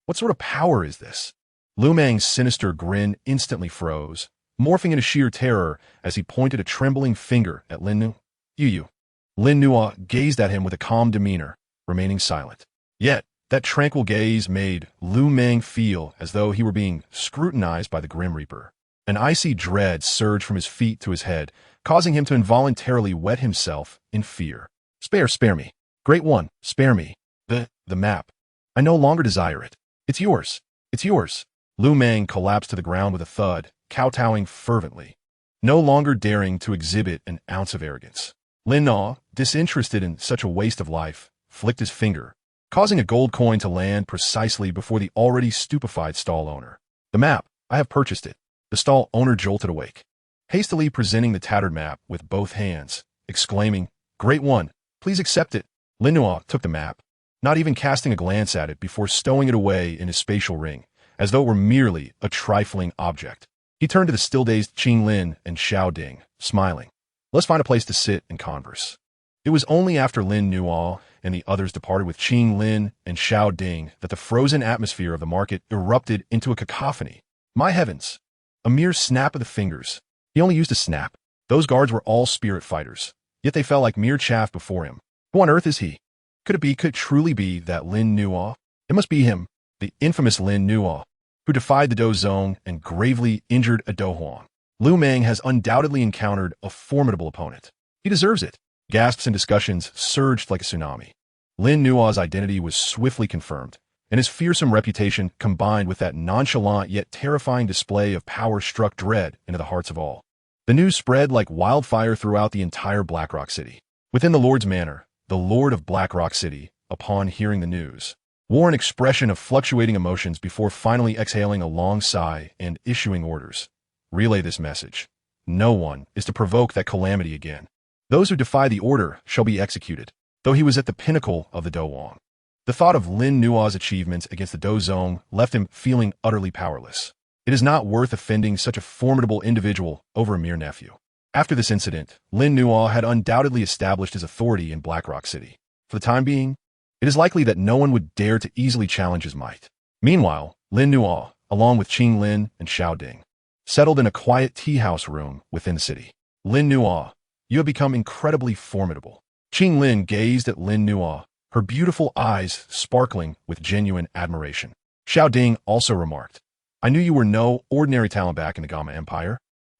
What sort of power is this? Lu Mang's sinister grin instantly froze, morphing into sheer terror as he pointed a trembling finger at Lin Nuo. You. Lin Nuo gazed at him with a calm demeanor, remaining silent. Yet, that tranquil gaze made Lu Mang feel as though he were being scrutinized by the Grim Reaper. An icy dread surged from his feet to his head, causing him to involuntarily wet himself in fear. Spare me. Great One, spare me. The map. I no longer desire it. It's yours. Lu Mang collapsed to the ground with a thud, kowtowing fervently, no longer daring to exhibit an ounce of arrogance. Lin Nuo, disinterested in such a waste of life, flicked his finger, causing a gold coin to land precisely before the already stupefied stall owner. The map, I have purchased it. The stall owner jolted awake, hastily presenting the tattered map with both hands, exclaiming, "Great One, please accept it." Lin Nuo took the map, not even casting a glance at it before stowing it away in his spatial ring, as though it were merely a trifling object. He turned to the still-dazed Qing Lin and Xiao Ding, smiling. "Let's find a place to sit and converse." It was only after Lin Nuo and the others departed with Qing Lin and Xiao Ding that the frozen atmosphere of the market erupted into a cacophony. My heavens! A mere snap of the fingers. He only used a snap. Those guards were all spirit fighters, yet they fell like mere chaff before him. Who on earth is he? Could it truly be that Lin Nuo? It must be him, the infamous Lin Nuo, who defied the Dou Zong and gravely injured a Dou Huang. Lu Mang has undoubtedly encountered a formidable opponent. He deserves it. Gasps and discussions surged like a tsunami. Lin Nuo's identity was swiftly confirmed, and his fearsome reputation combined with that nonchalant yet terrifying display of power struck dread into the hearts of all. The news spread like wildfire throughout the entire Black Rock City. Within the Lord's manor, the Lord of Black Rock City, upon hearing the news, wore an expression of fluctuating emotions before finally exhaling a long sigh and issuing orders. Relay this message. No one is to provoke that calamity again. Those who defy the order shall be executed. Though he was at the pinnacle of the Dou Wang, the thought of Lin Nuo's achievements against the Dou Zong left him feeling utterly powerless. It is not worth offending such a formidable individual over a mere nephew. After this incident, Lin Nuo had undoubtedly established his authority in Blackrock City. For the time being, it is likely that no one would dare to easily challenge his might. Meanwhile, Lin Nuo, along with Qing Lin and Xiao Ding, settled in a quiet tea house room within the city. Lin Nuo, you have become incredibly formidable. Qing Lin gazed at Lin Nuo, her beautiful eyes sparkling with genuine admiration. Xiao Ding also remarked, I knew you were no ordinary talent back in the Gamma Empire,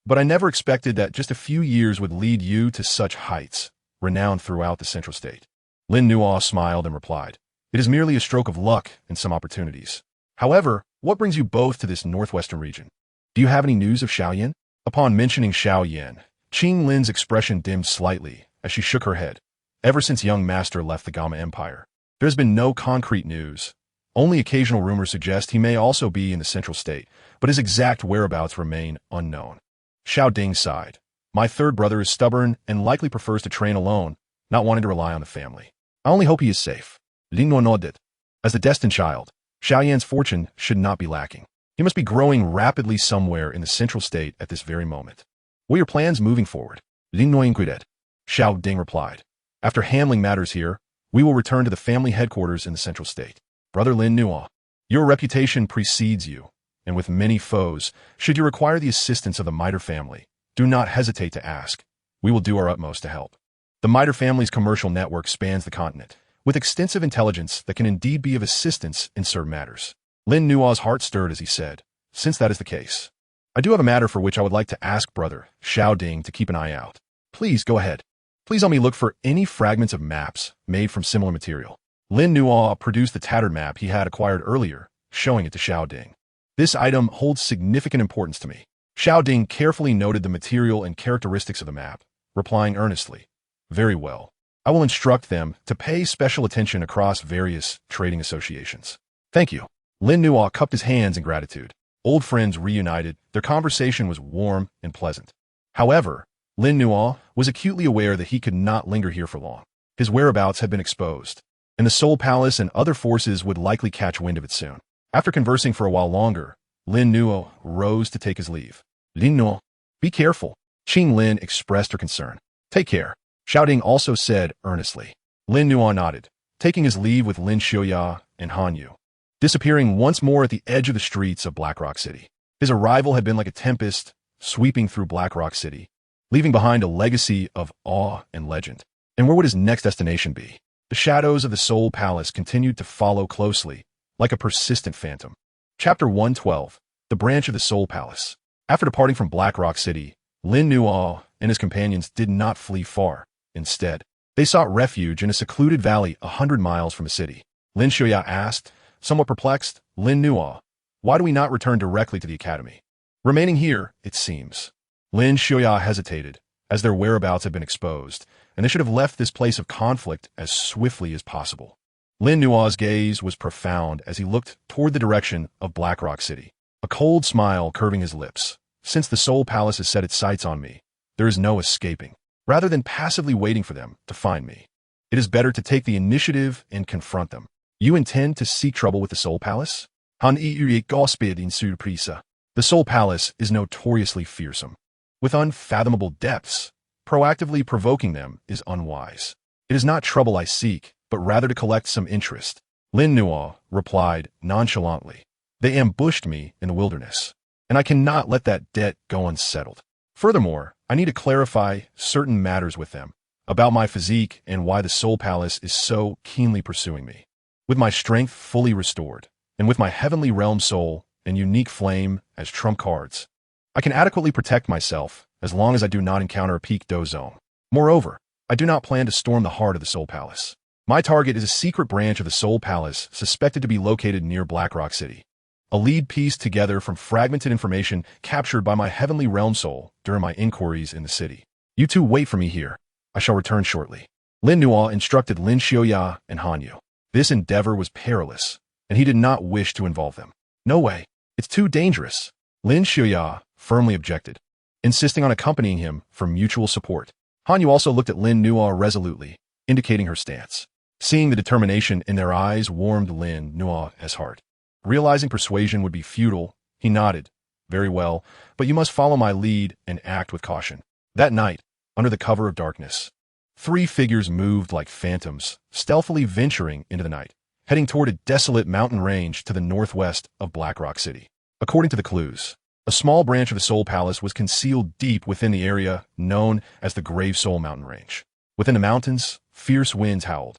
but I never expected that just a few years would lead you to such heights, renowned throughout the Central State. Lin Nuo smiled and replied, It is merely a stroke of luck and some opportunities. However, what brings you both to this northwestern region? Do you have any news of Xiao Yan? Upon mentioning Xiao Yan, Qing Lin's expression dimmed slightly as she shook her head. Ever since young master left the Gamma Empire, there has been no concrete news. Only occasional rumors suggest he may also be in the Central State, but his exact whereabouts remain unknown. Xiao Ding sighed. My third brother is stubborn and likely prefers to train alone, not wanting to rely on the family. I only hope he is safe. Lin Nuo nodded. As the destined child, Xiao Yan's fortune should not be lacking. He must be growing rapidly somewhere in the Central State at this very moment. What are your plans moving forward? Lin Nuo inquired. Xiao Ding replied. After handling matters here, we will return to the family headquarters in the Central State. Brother Lin Nuo, your reputation precedes you, and with many foes, should you require the assistance of the Miter family, do not hesitate to ask. We will do our utmost to help. The Miter family's commercial network spans the continent, with extensive intelligence that can indeed be of assistance in certain matters. Lin Nuo's heart stirred as he said, Since that is the case, I do have a matter for which I would like to ask Brother Xiao Ding to keep an eye out. Please go ahead. Please help me look for any fragments of maps made from similar material. Lin Nuo produced the tattered map he had acquired earlier, showing it to Xiao Ding. This item holds significant importance to me. Xiao Ding carefully noted the material and characteristics of the map, replying earnestly, Very well. I will instruct them to pay special attention across various trading associations. Thank you. Lin Nuo cupped his hands in gratitude. Old friends reunited, their conversation was warm and pleasant. However, Lin Nuo was acutely aware that he could not linger here for long. His whereabouts had been exposed, and the Soul Palace and other forces would likely catch wind of it soon. After conversing for a while longer, Lin Nuo rose to take his leave. Lin Nuo, be careful. Qing Lin expressed her concern. Take care. Xiao Ding also said earnestly. Lin Nuo nodded, taking his leave with Lin Xiuya and Han Yu, disappearing once more at the edge of the streets of Blackrock City. His arrival had been like a tempest sweeping through Blackrock City, leaving behind a legacy of awe and legend. And where would his next destination be? The shadows of the Soul Palace continued to follow closely, like a persistent phantom. Chapter 112, The Branch of the Soul Palace. After departing from Blackrock City, Lin Nuo and his companions did not flee far. Instead, they sought refuge in a secluded valley 100 miles from the city. Lin Xiuya asked, somewhat perplexed, Lin Nuo, why do we not return directly to the academy? Remaining here, it seems. Lin Xiuya hesitated, as their whereabouts had been exposed, and they should have left this place of conflict as swiftly as possible. Lin Nuo's gaze was profound as he looked toward the direction of Blackrock City, a cold smile curving his lips. Since the Soul Palace has set its sights on me, there is no escaping. Rather than passively waiting for them to find me, it is better to take the initiative and confront them. You intend to seek trouble with the Soul Palace? The Soul Palace is notoriously fearsome, with unfathomable depths. Proactively provoking them is unwise. It is not trouble I seek, but rather to collect some interest. Lin Nuo replied nonchalantly. They ambushed me in the wilderness, and I cannot let that debt go unsettled. Furthermore, I need to clarify certain matters with them, about my physique and why the Soul Palace is so keenly pursuing me. With my strength fully restored, and with my heavenly realm soul and unique flame as trump cards, I can adequately protect myself as long as I do not encounter a peak Do zone. Moreover, I do not plan to storm the heart of the Soul Palace. My target is a secret branch of the Soul Palace suspected to be located near Blackrock City. A lead pieced together from fragmented information captured by my heavenly realm soul during my inquiries in the city. You two wait for me here. I shall return shortly. Lin Nuo instructed Lin Xiuya and Han Yu. This endeavor was perilous, and he did not wish to involve them. No way. It's too dangerous. Lin Xiuya firmly objected, insisting on accompanying him for mutual support. Han Yu also looked at Lin Nuo resolutely, indicating her stance. Seeing the determination in their eyes warmed Lin Nuo's heart. Realizing persuasion would be futile, he nodded. Very well, but you must follow my lead and act with caution. That night, under the cover of darkness, three figures moved like phantoms, stealthily venturing into the night, heading toward a desolate mountain range to the northwest of Black Rock City. According to the clues, a small branch of the Soul Palace was concealed deep within the area known as the Grave Soul Mountain Range. Within the mountains, fierce winds howled,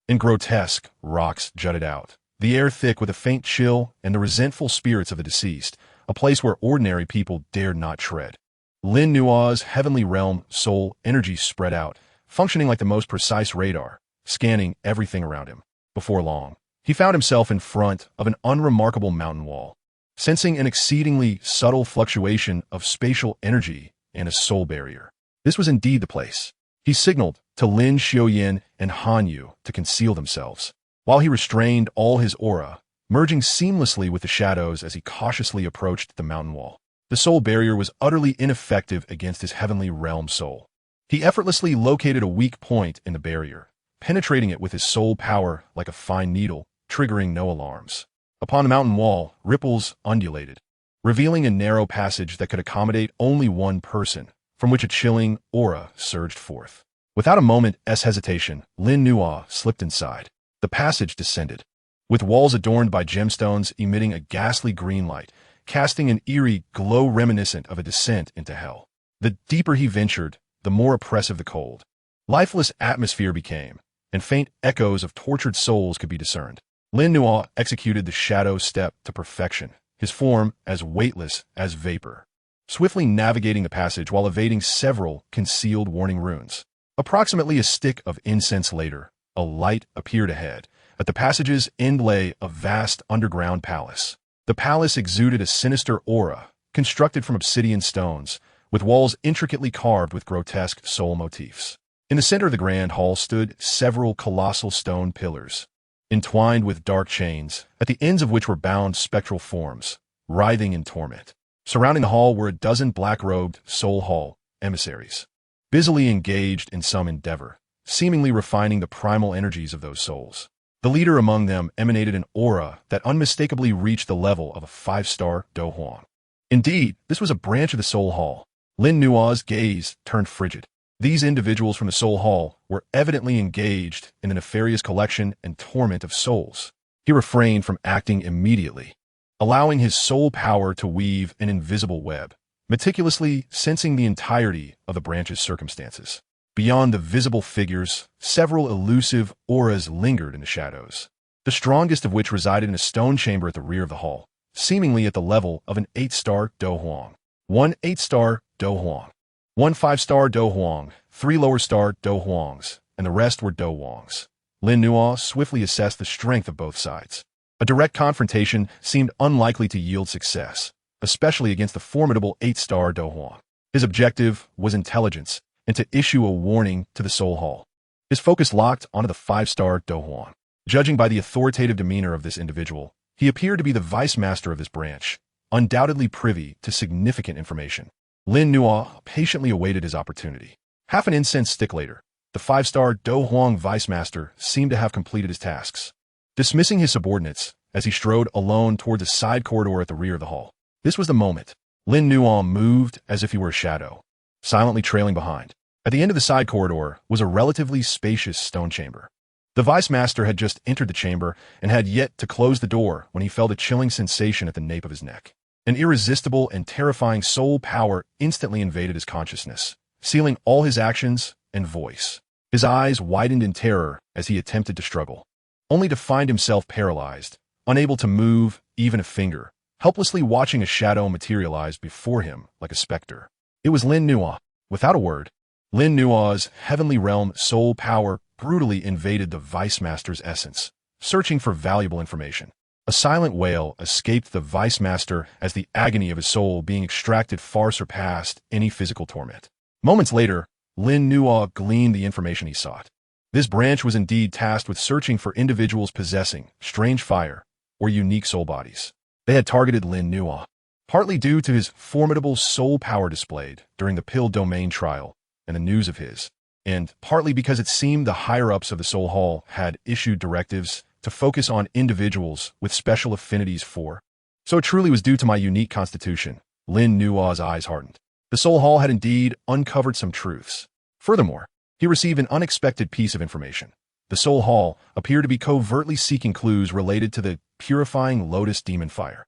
and grotesque rocks jutted out, the air thick with a faint chill and the resentful spirits of the deceased, a place where ordinary people dared not tread. Lin Nua's heavenly realm soul energy spread out, functioning like the most precise radar, scanning everything around him. Before long, he found himself in front of an unremarkable mountain wall, sensing an exceedingly subtle fluctuation of spatial energy and a soul barrier. This was indeed the place. He signaled to Lin Xiuyin and Han Yu to conceal themselves, while he restrained all his aura, merging seamlessly with the shadows as he cautiously approached the mountain wall. The soul barrier was utterly ineffective against his heavenly realm soul. He effortlessly located a weak point in the barrier, penetrating it with his soul power like a fine needle, triggering no alarms. Upon the mountain wall, ripples undulated, revealing a narrow passage that could accommodate only one person, from which a chilling aura surged forth. Without a moment's hesitation, Lin Nua slipped inside. The passage descended, with walls adorned by gemstones emitting a ghastly green light, casting an eerie glow reminiscent of a descent into hell. The deeper he ventured, the more oppressive the cold, lifeless atmosphere became, and faint echoes of tortured souls could be discerned. Lin Nua executed the shadow step to perfection, his form as weightless as vapor, swiftly navigating the passage while evading several concealed warning runes. Approximately a stick of incense later, a light appeared ahead. At the passage's end lay a vast underground palace. The palace exuded a sinister aura, constructed from obsidian stones, with walls intricately carved with grotesque soul motifs. In the center of the grand hall stood several colossal stone pillars, entwined with dark chains, at the ends of which were bound spectral forms, writhing in torment. Surrounding the hall were a dozen black-robed soul hall emissaries, busily engaged in some endeavor, seemingly refining the primal energies of those souls. The leader among them emanated an aura that unmistakably reached the level of a 5-star Dou Huang. Indeed, this was a branch of the Soul Hall. Lin Nua's gaze turned frigid. These individuals from the Soul Hall were evidently engaged in the nefarious collection and torment of souls. He refrained from acting immediately, allowing his soul power to weave an invisible web, meticulously sensing the entirety of the branch's circumstances. Beyond the visible figures, several elusive auras lingered in the shadows, the strongest of which resided in a stone chamber at the rear of the hall, seemingly at the level of an 8-star Dou Huang. 1 8-star Dou Huang, 1 5-star Dou Huang, 3 lower-star Dou Huangs, and the rest were Dou Huangs. Lin Nua swiftly assessed the strength of both sides. A direct confrontation seemed unlikely to yield success, especially against the formidable 8-star Dou Huang. His objective was intelligence, and to issue a warning to the Soul Hall. His focus locked onto the 5-star Dou Huang. Judging by the authoritative demeanor of this individual, he appeared to be the vice master of this branch, undoubtedly privy to significant information. Lin Nua patiently awaited his opportunity. Half an incense stick later, the 5-star Dou Huang vice master seemed to have completed his tasks, dismissing his subordinates as he strode alone toward the side corridor at the rear of the hall. This was the moment. Lin Nua moved as if he were a shadow, silently trailing behind. At the end of the side corridor was a relatively spacious stone chamber. The vice master had just entered the chamber and had yet to close the door when he felt a chilling sensation at the nape of his neck. An irresistible and terrifying soul power instantly invaded his consciousness, sealing all his actions and voice. His eyes widened in terror as he attempted to struggle, only to find himself paralyzed, unable to move even a finger, helplessly watching a shadow materialize before him like a specter. It was Lin Nua. Without a word, Lin Nua's heavenly realm soul power brutally invaded the vice master's essence, searching for valuable information. A silent wail escaped the vice master as the agony of his soul being extracted far surpassed any physical torment. Moments later, Lin Nua gleaned the information he sought. This branch was indeed tasked with searching for individuals possessing strange fire or unique soul bodies. They had targeted Lin Nua, partly due to his formidable soul power displayed during the Pill Domain trial and the news of his, and partly because it seemed the higher-ups of the Soul Hall had issued directives to focus on individuals with special affinities for. So it truly was due to my unique constitution. Lin Nua's eyes hardened. The Soul Hall had indeed uncovered some truths. Furthermore, he received an unexpected piece of information. The Soul Hall appeared to be covertly seeking clues related to the purifying Lotus demon fire.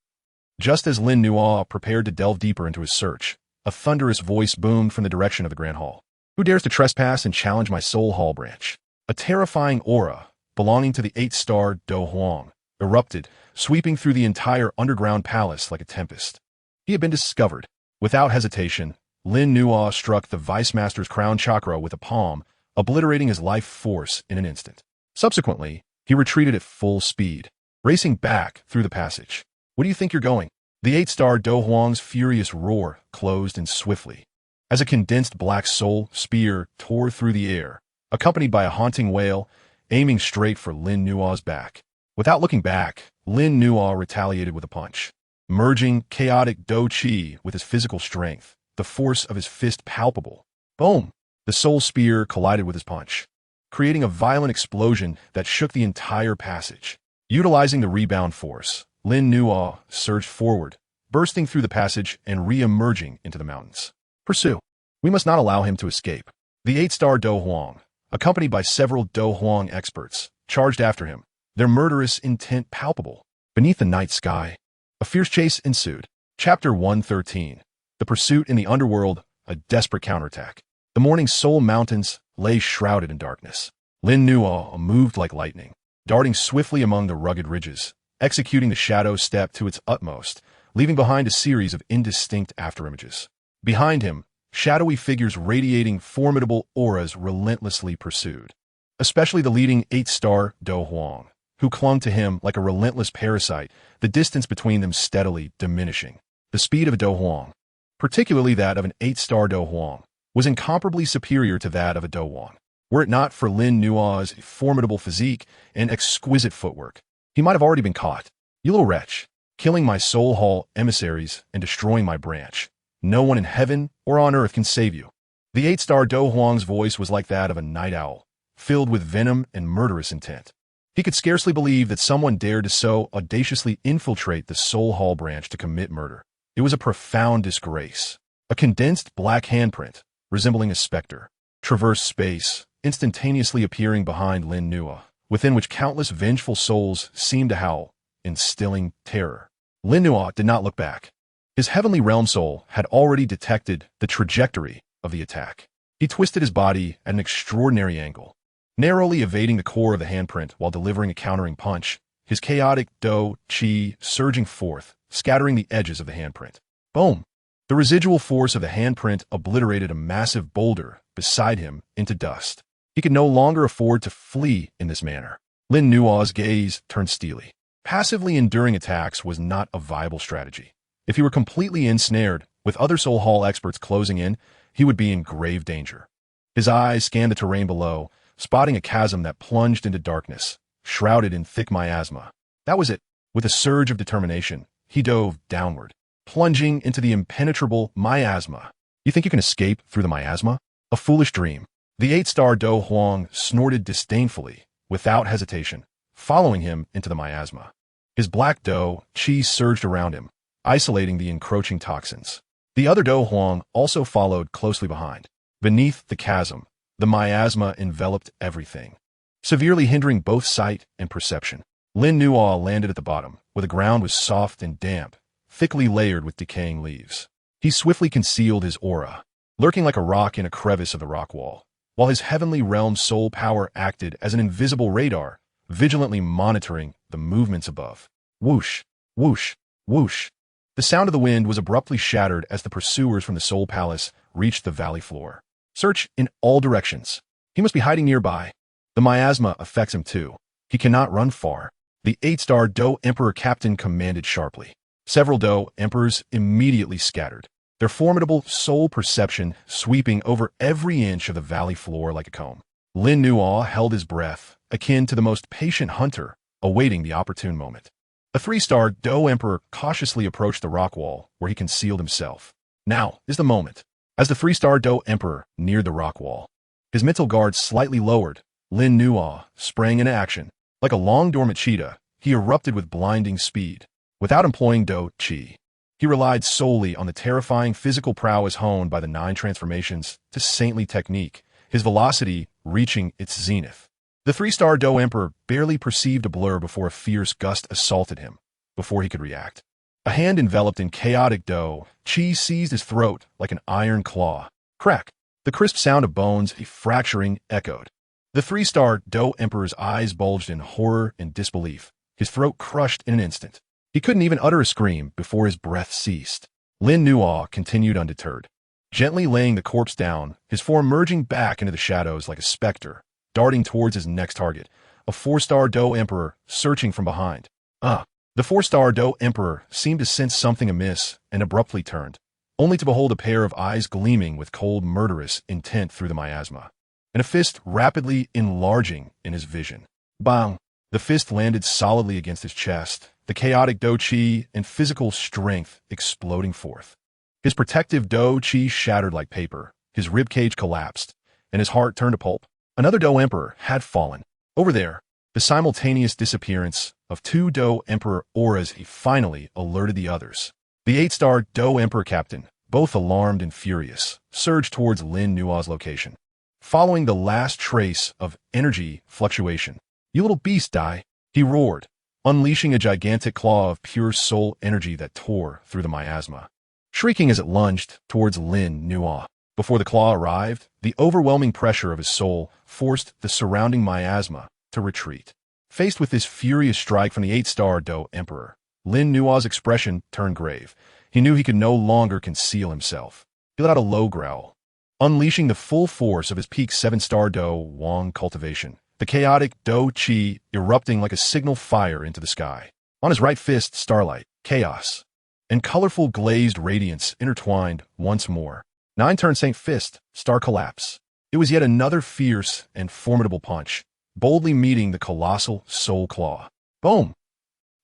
Just as Lin Nuo prepared to delve deeper into his search, a thunderous voice boomed from the direction of the Grand Hall. Who dares to trespass and challenge my Soul Hall branch? A terrifying aura, belonging to the 8-star Dou Huang, erupted, sweeping through the entire underground palace like a tempest. He had been discovered. Without hesitation, Lin Nuo struck the Vice Master's crown chakra with a palm, obliterating his life force in an instant. Subsequently, he retreated at full speed, racing back through the passage. Where do you think you're going? The 8-star Dou Huang's furious roar closed in swiftly, as a condensed black soul spear tore through the air, accompanied by a haunting wail, aiming straight for Lin Nuo's back. Without looking back, Lin Nuo retaliated with a punch. Merging chaotic Dou Qi with his physical strength, the force of his fist palpable. Boom! The soul spear collided with his punch, creating a violent explosion that shook the entire passage. Utilizing the rebound force, Lin Nuo surged forward, bursting through the passage and re-emerging into the mountains. Pursue. We must not allow him to escape. The 8-star Dou Huang, accompanied by several Dou Huang experts, charged after him, their murderous intent palpable. Beneath the night sky, a fierce chase ensued. Chapter 113. The Pursuit in the Underworld, a Desperate Counterattack. The morning's Soul Mountains lay shrouded in darkness. Lin Nuo moved like lightning, darting swiftly among the rugged ridges, executing the shadow step to its utmost, leaving behind a series of indistinct afterimages. Behind him, shadowy figures radiating formidable auras relentlessly pursued, especially the leading 8-star Dou Huang, who clung to him like a relentless parasite, the distance between them steadily diminishing. The speed of a Dou Huang, particularly that of an 8-star Dou Huang, was incomparably superior to that of a Dou Huang. Were it not for Lin Nuo's formidable physique and exquisite footwork, he might have already been caught. You little wretch, killing my Soul Hall emissaries and destroying my branch. No one in heaven or on earth can save you. The 8-star Dou Huang's voice was like that of a night owl, filled with venom and murderous intent. He could scarcely believe that someone dared to so audaciously infiltrate the Soul Hall branch to commit murder. It was a profound disgrace. A condensed black handprint, resembling a specter, traversed space, instantaneously appearing behind Lin Nuo, within which countless vengeful souls seemed to howl, instilling terror. Lin Nuo did not look back. His heavenly realm soul had already detected the trajectory of the attack. He twisted his body at an extraordinary angle, narrowly evading the core of the handprint while delivering a countering punch, his chaotic Dou Qi surging forth, scattering the edges of the handprint. Boom! The residual force of the handprint obliterated a massive boulder beside him into dust. He could no longer afford to flee in this manner. Lin Nuo's gaze turned steely. Passively enduring attacks was not a viable strategy. If he were completely ensnared, with other Soul Hall experts closing in, he would be in grave danger. His eyes scanned the terrain below, spotting a chasm that plunged into darkness, shrouded in thick miasma. That was it. With a surge of determination, he dove downward, plunging into the impenetrable miasma. You think you can escape through the miasma? A foolish dream. The 8-star Dou Huang snorted disdainfully, without hesitation, following him into the miasma. His black Dou Qi surged around him, isolating the encroaching toxins. The other Dou Huang also followed closely behind. Beneath the chasm, the miasma enveloped everything, severely hindering both sight and perception. Lin Nuo landed at the bottom, where the ground was soft and damp, thickly layered with decaying leaves. He swiftly concealed his aura, lurking like a rock in a crevice of the rock wall, while his heavenly realm soul power acted as an invisible radar, vigilantly monitoring the movements above. Whoosh, whoosh, whoosh. The sound of the wind was abruptly shattered as the pursuers from the Soul Palace reached the valley floor. Search in all directions. He must be hiding nearby. The miasma affects him too. He cannot run far. The 8-star Dou Emperor captain commanded sharply. Several Dou Emperors immediately scattered, their formidable soul perception sweeping over every inch of the valley floor like a comb. Lin Nuo held his breath, akin to the most patient hunter, awaiting the opportune moment. A 3-star Dou Emperor cautiously approached the rock wall, where he concealed himself. Now is the moment. As the 3-star Dou Emperor neared the rock wall, his mental guard slightly lowered, Lin Nuo sprang into action. Like a long-dormant cheetah, he erupted with blinding speed. Without employing Dou Qi, He relied solely on the terrifying physical prowess honed by the 9 transformations to saintly technique, his velocity reaching its zenith. The 3-star Dou Emperor barely perceived a blur before a fierce gust assaulted him, before he could react. A hand enveloped in chaotic Dou Qi seized his throat like an iron claw. Crack! The crisp sound of bones, a fracturing, echoed. The 3-star Dou Emperor's eyes bulged in horror and disbelief, his throat crushed in an instant. He couldn't even utter a scream before his breath ceased. Lin Nuo continued undeterred, gently laying the corpse down, his form merging back into the shadows like a specter, darting towards his next target, a 4-star Dou Emperor searching from behind. The 4-star Dou Emperor seemed to sense something amiss and abruptly turned, only to behold a pair of eyes gleaming with cold, murderous intent through the miasma, and a fist rapidly enlarging in his vision. Bang! The fist landed solidly against his chest, the chaotic Dou Qi and physical strength exploding forth. His protective Dou Qi shattered like paper, his ribcage collapsed, and his heart turned to pulp. Another Dou Emperor had fallen. Over there, the simultaneous disappearance of 2 Dou Emperor auras finally alerted the others. The 8-star Dou Emperor captain, both alarmed and furious, surged towards Lin Nuo's location, following the last trace of energy fluctuation. "You little beast, die!" he roared, unleashing a gigantic claw of pure soul energy that tore through the miasma, shrieking as it lunged towards Lin Nuo. Before the claw arrived, the overwhelming pressure of his soul forced the surrounding miasma to retreat. Faced with this furious strike from the 8-star Dou Emperor, Lin Nuo's expression turned grave. He knew he could no longer conceal himself. He let out a low growl, unleashing the full force of his peak 7-star Dou Wang cultivation, the chaotic Dou Qi erupting like a signal fire into the sky. On his right fist, starlight, chaos, and colorful glazed radiance intertwined once more. 9 turned Saint Fist, star collapse. It was yet another fierce and formidable punch, boldly meeting the colossal soul claw. Boom!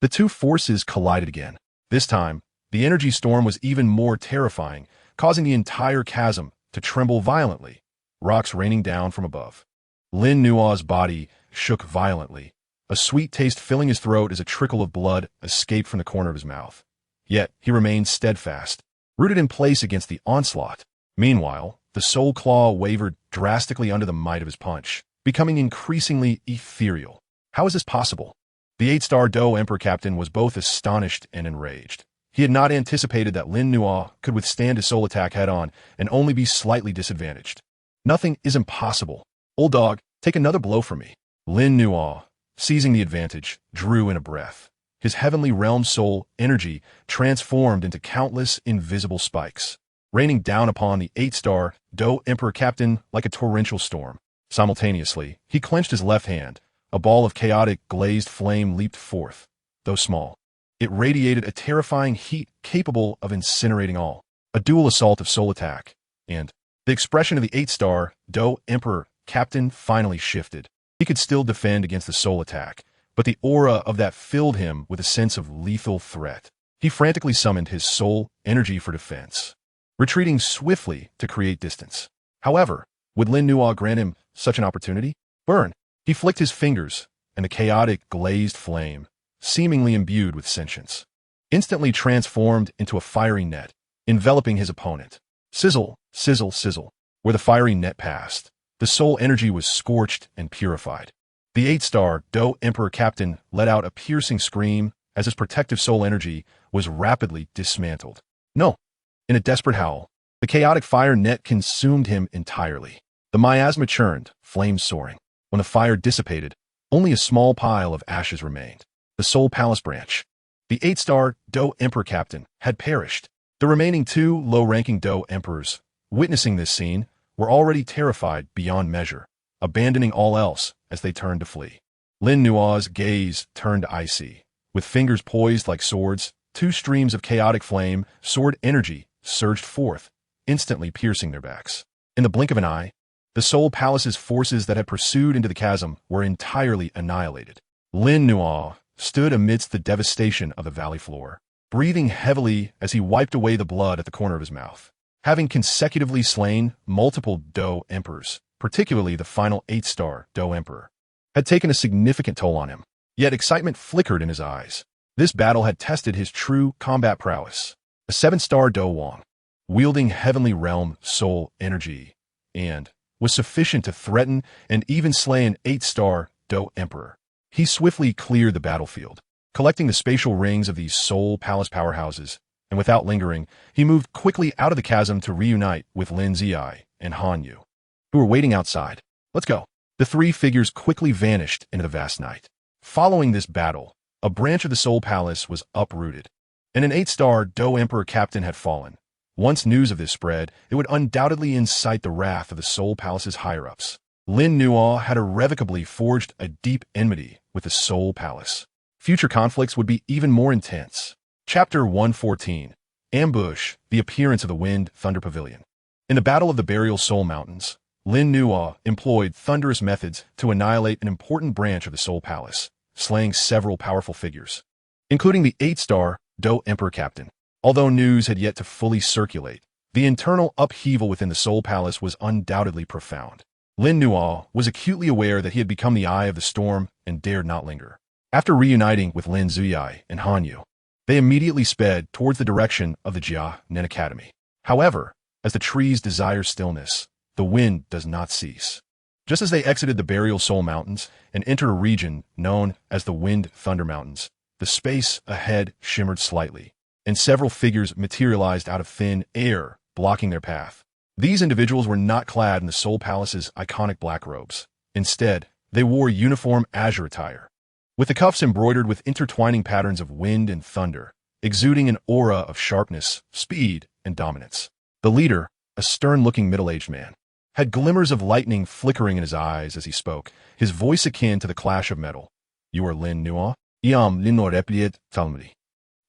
The 2 forces collided again. This time, the energy storm was even more terrifying, causing the entire chasm to tremble violently, rocks raining down from above. Lin Nuo's body shook violently, a sweet taste filling his throat as a trickle of blood escaped from the corner of his mouth. Yet he remained steadfast, rooted in place against the onslaught. Meanwhile, the soul claw wavered drastically under the might of his punch, becoming increasingly ethereal. How is this possible? The 8-star Dou Emperor captain was both astonished and enraged. He had not anticipated that Lin Nuo could withstand a soul attack head-on and only be slightly disadvantaged. Nothing is impossible. Old dog, take another blow from me. Lin Nuo, seizing the advantage, drew in a breath. His heavenly realm soul energy transformed into countless invisible spikes, raining down upon the 8-star Dou Emperor captain like a torrential storm. Simultaneously, he clenched his left hand. A ball of chaotic glazed flame leaped forth. Though small, it radiated a terrifying heat capable of incinerating all. A dual assault of soul attack, and the expression of the 8-star Dou Emperor captain finally shifted. He could still defend against the soul attack, but the aura of that filled him with a sense of lethal threat. He frantically summoned his soul energy for defense, retreating swiftly to create distance. However, would Lin Nuo grant him such an opportunity? Burn! He flicked his fingers, and the chaotic glazed flame, seemingly imbued with sentience, instantly transformed into a fiery net, enveloping his opponent. Sizzle, sizzle, sizzle. Where the fiery net passed, the soul energy was scorched and purified. The 8-star Dou Emperor captain let out a piercing scream as his protective soul energy was rapidly dismantled. No! In a desperate howl, the chaotic fire net consumed him entirely. The miasma churned, flames soaring. When the fire dissipated, only a small pile of ashes remained. The Soul Palace branch. The 8-star Dou Emperor captain had perished. The remaining 2 low-ranking Dou Emperors, witnessing this scene, were already terrified beyond measure, abandoning all else as they turned to flee. Lin Nuo's gaze turned icy. With fingers poised like swords, 2 streams of chaotic flame, sword energy, surged forth, instantly piercing their backs. In the blink of an eye, the Soul Palace's forces that had pursued into the chasm were entirely annihilated. Lin Nuo stood amidst the devastation of the valley floor, breathing heavily as he wiped away the blood at the corner of his mouth. Having consecutively slain multiple Dou Emperors, particularly the final 8-star Dou Emperor, had taken a significant toll on him. Yet excitement flickered in his eyes. This battle had tested his true combat prowess. a 7-star Dou Wang, wielding heavenly realm soul energy, and was sufficient to threaten and even slay an 8-star Dou Emperor. He swiftly cleared the battlefield, collecting the spatial rings of these soul palace powerhouses, and without lingering, he moved quickly out of the chasm to reunite with Lin Ziyi and Han Yu, who were waiting outside. Let's go. The three figures quickly vanished into the vast night. Following this battle, a branch of the Soul Palace was uprooted, and an 8-star Dou Emperor captain had fallen. Once news of this spread, it would undoubtedly incite the wrath of the Soul Palace's higher-ups. Lin Nuo had irrevocably forged a deep enmity with the Soul Palace. Future conflicts would be even more intense. Chapter 114. Ambush, the appearance of the Wind Thunder Pavilion. In the Battle of the Burial Soul Mountains, Lin Nuo employed thunderous methods to annihilate an important branch of the Soul Palace, slaying several powerful figures, including the 8-star Dou Emperor captain. Although news had yet to fully circulate, the internal upheaval within the Soul Palace was undoubtedly profound. Lin Nuo was acutely aware that he had become the eye of the storm and dared not linger. After reuniting with Lin Ziyi and Han Yu, they immediately sped towards the direction of the Canaan Academy. However, as the trees desire stillness, the wind does not cease. Just as they exited the Burial Soul Mountains and entered a region known as the Wind Thunder Mountains, the space ahead shimmered slightly, and several figures materialized out of thin air, blocking their path. These individuals were not clad in the Soul Palace's iconic black robes. Instead, they wore uniform azure attire, with the cuffs embroidered with intertwining patterns of wind and thunder, exuding an aura of sharpness, speed, and dominance. The leader, a stern-looking middle-aged man, had glimmers of lightning flickering in his eyes as he spoke, his voice akin to the clash of metal. "You are Lin Nuo? Iam Lin erupted, tamed.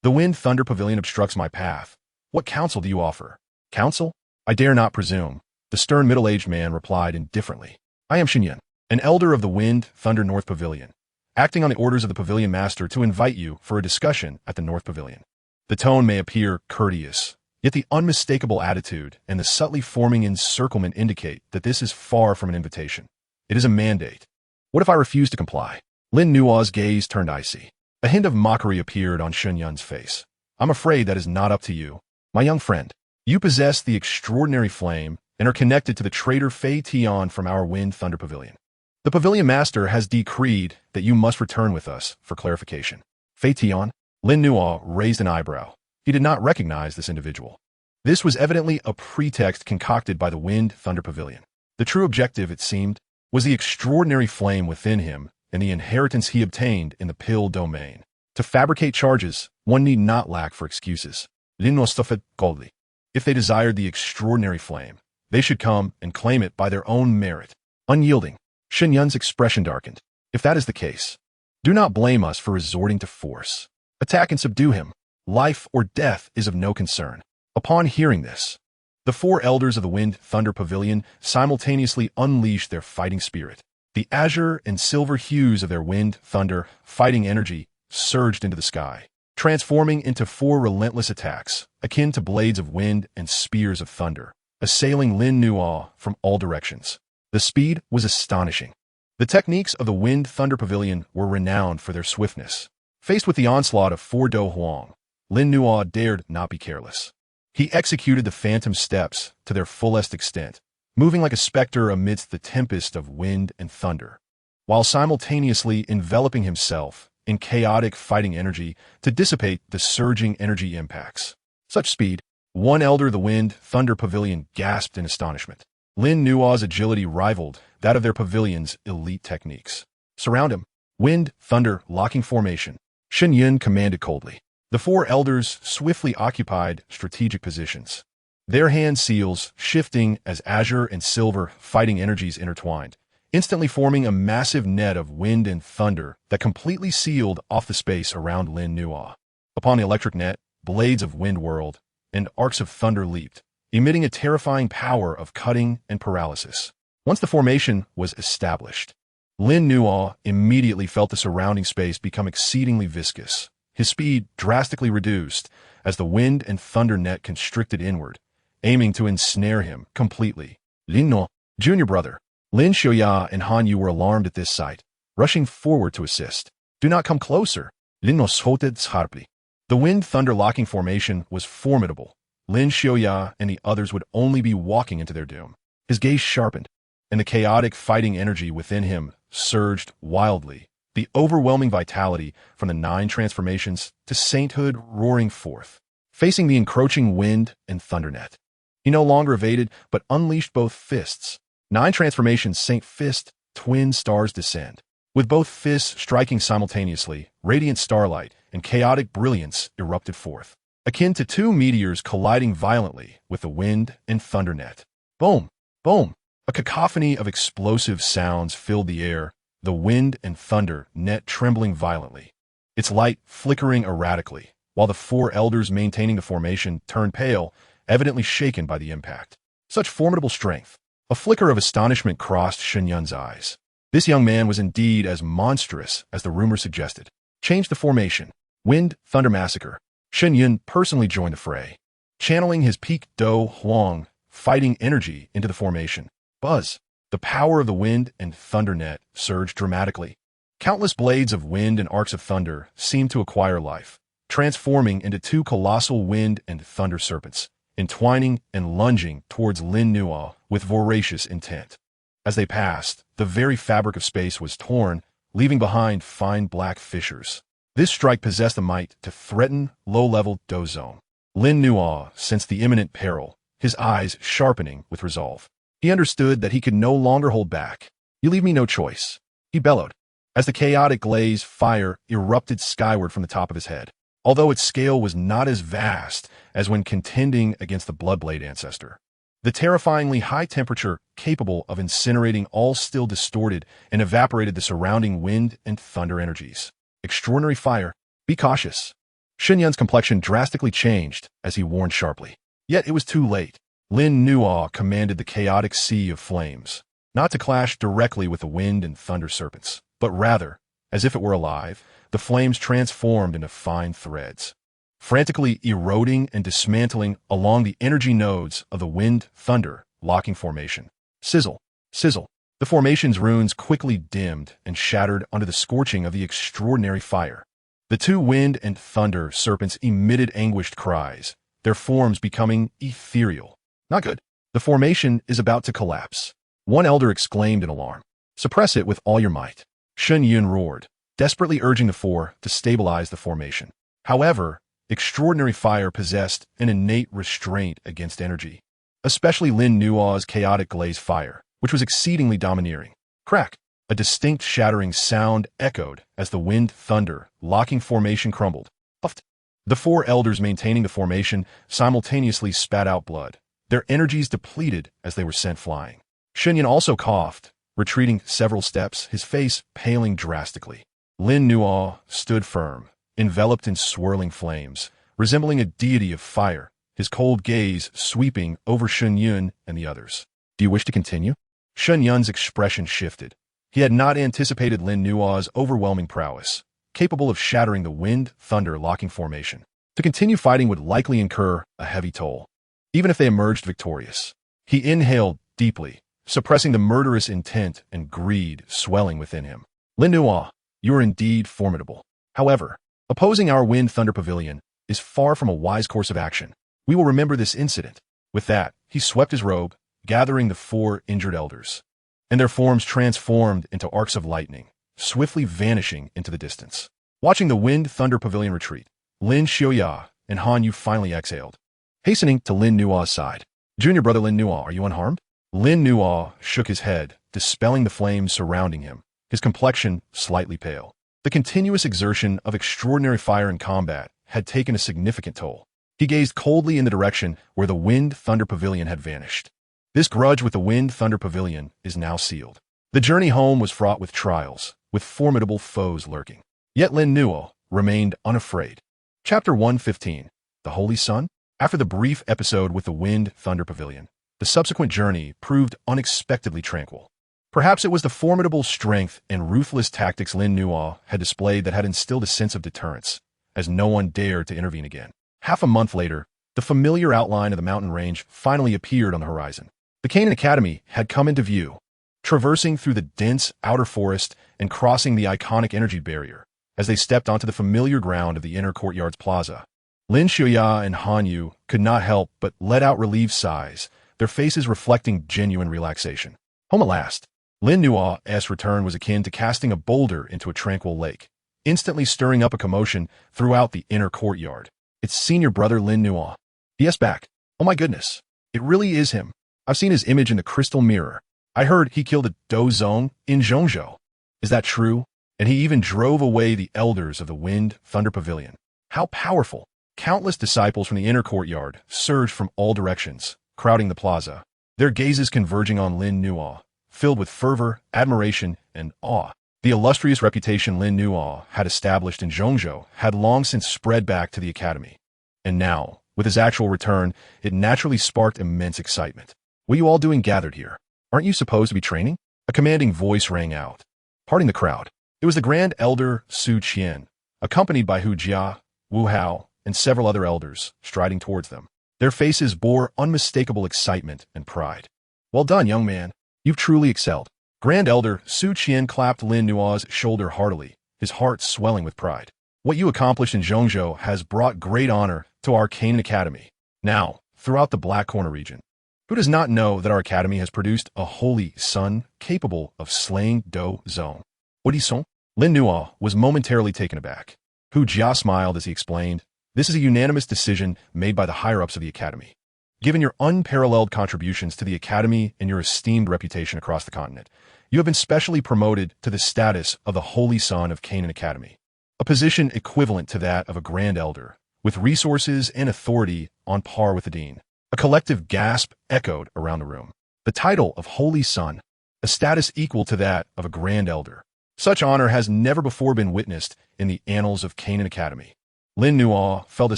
The Wind Thunder Pavilion obstructs my path. What counsel do you offer?" "Counsel? I dare not presume," the stern middle-aged man replied indifferently. "I am Xinyan, an elder of the Wind Thunder North Pavilion, acting on the orders of the Pavilion Master to invite you for a discussion at the North Pavilion." The tone may appear courteous, yet the unmistakable attitude and the subtly forming encirclement indicate that this is far from an invitation. It is a mandate. What if I refuse to comply? Lin Nuo's gaze turned icy. A hint of mockery appeared on Xinyan's face. "I'm afraid that is not up to you, my young friend. You possess the extraordinary flame and are connected to the traitor Fei Tian from our Wind Thunder Pavilion. The Pavilion Master has decreed that you must return with us for clarification." "Fei Tian?" Lin Nuo raised an eyebrow. He did not recognize this individual. This was evidently a pretext concocted by the Wind Thunder Pavilion. The true objective, it seemed, was the extraordinary flame within him and the inheritance he obtained in the pill domain. To fabricate charges, one need not lack for excuses. Lin Nuo stuffed coldly. If they desired the extraordinary flame, they should come and claim it by their own merit. Unyielding, Xinyan's expression darkened. "If that is the case, do not blame us for resorting to force. Attack and subdue him. Life or death is of no concern." Upon hearing this, the four elders of the Wind Thunder Pavilion simultaneously unleashed their fighting spirit. The azure and silver hues of their wind thunder fighting energy surged into the sky, transforming into four relentless attacks, akin to blades of wind and spears of thunder, assailing Lin Nuo from all directions. The speed was astonishing. The techniques of the Wind Thunder Pavilion were renowned for their swiftness. Faced with the onslaught of four Dou Huang, Lin Nuo dared not be careless. He executed the phantom steps to their fullest extent, moving like a specter amidst the tempest of wind and thunder, while simultaneously enveloping himself in chaotic fighting energy to dissipate the surging energy impacts. Such speed, one elder of the Wind Thunder Pavilion gasped in astonishment. Lin Nuo's agility rivaled that of their pavilion's elite techniques. "Surround him. Wind, thunder, locking formation," Xinyan commanded coldly. The four elders swiftly occupied strategic positions, their hand seals shifting as azure and silver fighting energies intertwined, instantly forming a massive net of wind and thunder that completely sealed off the space around Lin Nuo. Upon the electric net, blades of wind whirled, and arcs of thunder leaped, emitting a terrifying power of cutting and paralysis. Once the formation was established, Lin Nuo immediately felt the surrounding space become exceedingly viscous. His speed drastically reduced as the wind and thunder net constricted inward, aiming to ensnare him completely. Lin Nuo, junior brother, Lin Xiuya and Han Yu were alarmed at this sight, rushing forward to assist. "Do not come closer," Lin Nuo shouted sharply. The wind-thunder locking formation was formidable. Lin Xiaoya and the others would only be walking into their doom. His gaze sharpened, and the chaotic fighting energy within him surged wildly, the overwhelming vitality from the 9 transformations to sainthood roaring forth. Facing the encroaching wind and thundernet, he no longer evaded, but unleashed both fists. 9 transformations Saint Fist, twin stars descend. With both fists striking simultaneously, radiant starlight and chaotic brilliance erupted forth, akin to 2 meteors colliding violently with the wind and thundernet. Boom! Boom! A cacophony of explosive sounds filled the air, the wind and thunder net trembling violently, its light flickering erratically, while the 4 elders maintaining the formation turned pale, evidently shaken by the impact. Such formidable strength! A flicker of astonishment crossed Shenyun's eyes. This young man was indeed as monstrous as the rumor suggested. Change the formation. Wind, thunder massacre. Shenyun personally joined the fray, channeling his peak Dou Huang fighting energy into the formation. Buzz. The power of the wind and thunder net surged dramatically. Countless blades of wind and arcs of thunder seemed to acquire life, transforming into 2 colossal wind and thunder serpents, entwining and lunging towards Lin Nuo with voracious intent. As they passed, the very fabric of space was torn, leaving behind fine black fissures. This strike possessed the might to threaten low-level Dou Zone. Lin Nuo sensed the imminent peril, his eyes sharpening with resolve. He understood that he could no longer hold back. "You leave me no choice," he bellowed, as the chaotic glaze fire erupted skyward from the top of his head. Although its scale was not as vast as when contending against the Bloodblade ancestor, the terrifyingly high temperature capable of incinerating all still distorted and evaporated the surrounding wind and thunder energies. Extraordinary fire. Be cautious. Shenyun's complexion drastically changed as he warned sharply. Yet it was too late. Lin Nuo commanded the chaotic sea of flames, not to clash directly with the wind and thunder serpents, but rather, as if it were alive, the flames transformed into fine threads, frantically eroding and dismantling along the energy nodes of the wind-thunder locking formation. Sizzle, sizzle. The formation's runes quickly dimmed and shattered under the scorching of the extraordinary fire. The 2 wind and thunder serpents emitted anguished cries, their forms becoming ethereal. Not good. The formation is about to collapse. One elder exclaimed in alarm. "Suppress it with all your might," Shenyun roared, desperately urging the 4 to stabilize the formation. However, extraordinary fire possessed an innate restraint against energy, especially Lin Nuo's chaotic glaze fire, which was exceedingly domineering. Crack! A distinct shattering sound echoed as the wind-thunder locking formation crumbled. Puffed. The 4 elders maintaining the formation simultaneously spat out blood, their energies depleted as they were sent flying. Shenyun also coughed, retreating several steps, his face paling drastically. Lin Nuo stood firm, enveloped in swirling flames, resembling a deity of fire, his cold gaze sweeping over Shenyun and the others. "Do you wish to continue?" Shenyun's expression shifted. He had not anticipated Lin Nuo's overwhelming prowess, capable of shattering the wind-thunder locking formation. To continue fighting would likely incur a heavy toll, even if they emerged victorious. He inhaled deeply, suppressing the murderous intent and greed swelling within him. "Lin Nuo, you are indeed formidable. However, opposing our wind-thunder pavilion is far from a wise course of action. We will remember this incident." With that, he swept his robe, gathering the 4 injured elders, and their forms transformed into arcs of lightning, swiftly vanishing into the distance. Watching the wind-thunder pavilion retreat, Lin Xiaoya and Han Yu finally exhaled, hastening to Lin Nuo's side. "Junior brother Lin Nuo, are you unharmed?" Lin Nuo shook his head, dispelling the flames surrounding him, his complexion slightly pale. The continuous exertion of extraordinary fire in combat had taken a significant toll. He gazed coldly in the direction where the wind-thunder pavilion had vanished. This grudge with the wind-thunder pavilion is now sealed. The journey home was fraught with trials, with formidable foes lurking. Yet Lin Nuo remained unafraid. Chapter 115. The Holy Sun? After the brief episode with the wind-thunder pavilion, the subsequent journey proved unexpectedly tranquil. Perhaps it was the formidable strength and ruthless tactics Lin Nuo had displayed that had instilled a sense of deterrence, as no one dared to intervene again. Half a month later, the familiar outline of the mountain range finally appeared on the horizon. The Canaan Academy had come into view, traversing through the dense outer forest and crossing the iconic energy barrier, as they stepped onto the familiar ground of the inner courtyard's plaza. Lin Xiuya and Han Yu could not help but let out relieved sighs, their faces reflecting genuine relaxation. Home at last. Lin Nua's return was akin to casting a boulder into a tranquil lake, instantly stirring up a commotion throughout the inner courtyard. It's senior brother Lin Nua. Yes, back. Oh my goodness. It really is him. I've seen his image in the crystal mirror. I heard he killed the Dou Zong in Zhongzhou. Is that true? And he even drove away the elders of the Wind Thunder Pavilion. How powerful. Countless disciples from the inner courtyard surged from all directions, crowding the plaza, their gazes converging on Lin Nua, filled with fervor, admiration, and awe. The illustrious reputation Lin Nua had established in Zhongzhou had long since spread back to the academy. And now, with his actual return, it naturally sparked immense excitement. What are you all doing gathered here? Aren't you supposed to be training? A commanding voice rang out, parting the crowd. It was the Grand Elder Su Qian, accompanied by Hu Jia, Wu Hao, and several other elders, striding towards them. Their faces bore unmistakable excitement and pride. Well done, young man. You've truly excelled. Grand Elder Su Qian clapped Lin Nua's shoulder heartily, his heart swelling with pride. What you accomplished in Zhongzhou has brought great honor to our Canaan Academy. Now, throughout the Black Corner region, who does not know that our academy has produced a holy son capable of slaying Dou Zong? Odison? Lin Nua was momentarily taken aback. Hu Jia smiled as he explained, "This is a unanimous decision made by the higher-ups of the academy. Given your unparalleled contributions to the academy and your esteemed reputation across the continent, you have been specially promoted to the status of the Holy Son of Canaan Academy, a position equivalent to that of a Grand Elder, with resources and authority on par with the Dean." A collective gasp echoed around the room. The title of Holy Son, a status equal to that of a Grand Elder. Such honor has never before been witnessed in the annals of Canaan Academy. Lin Nua felt a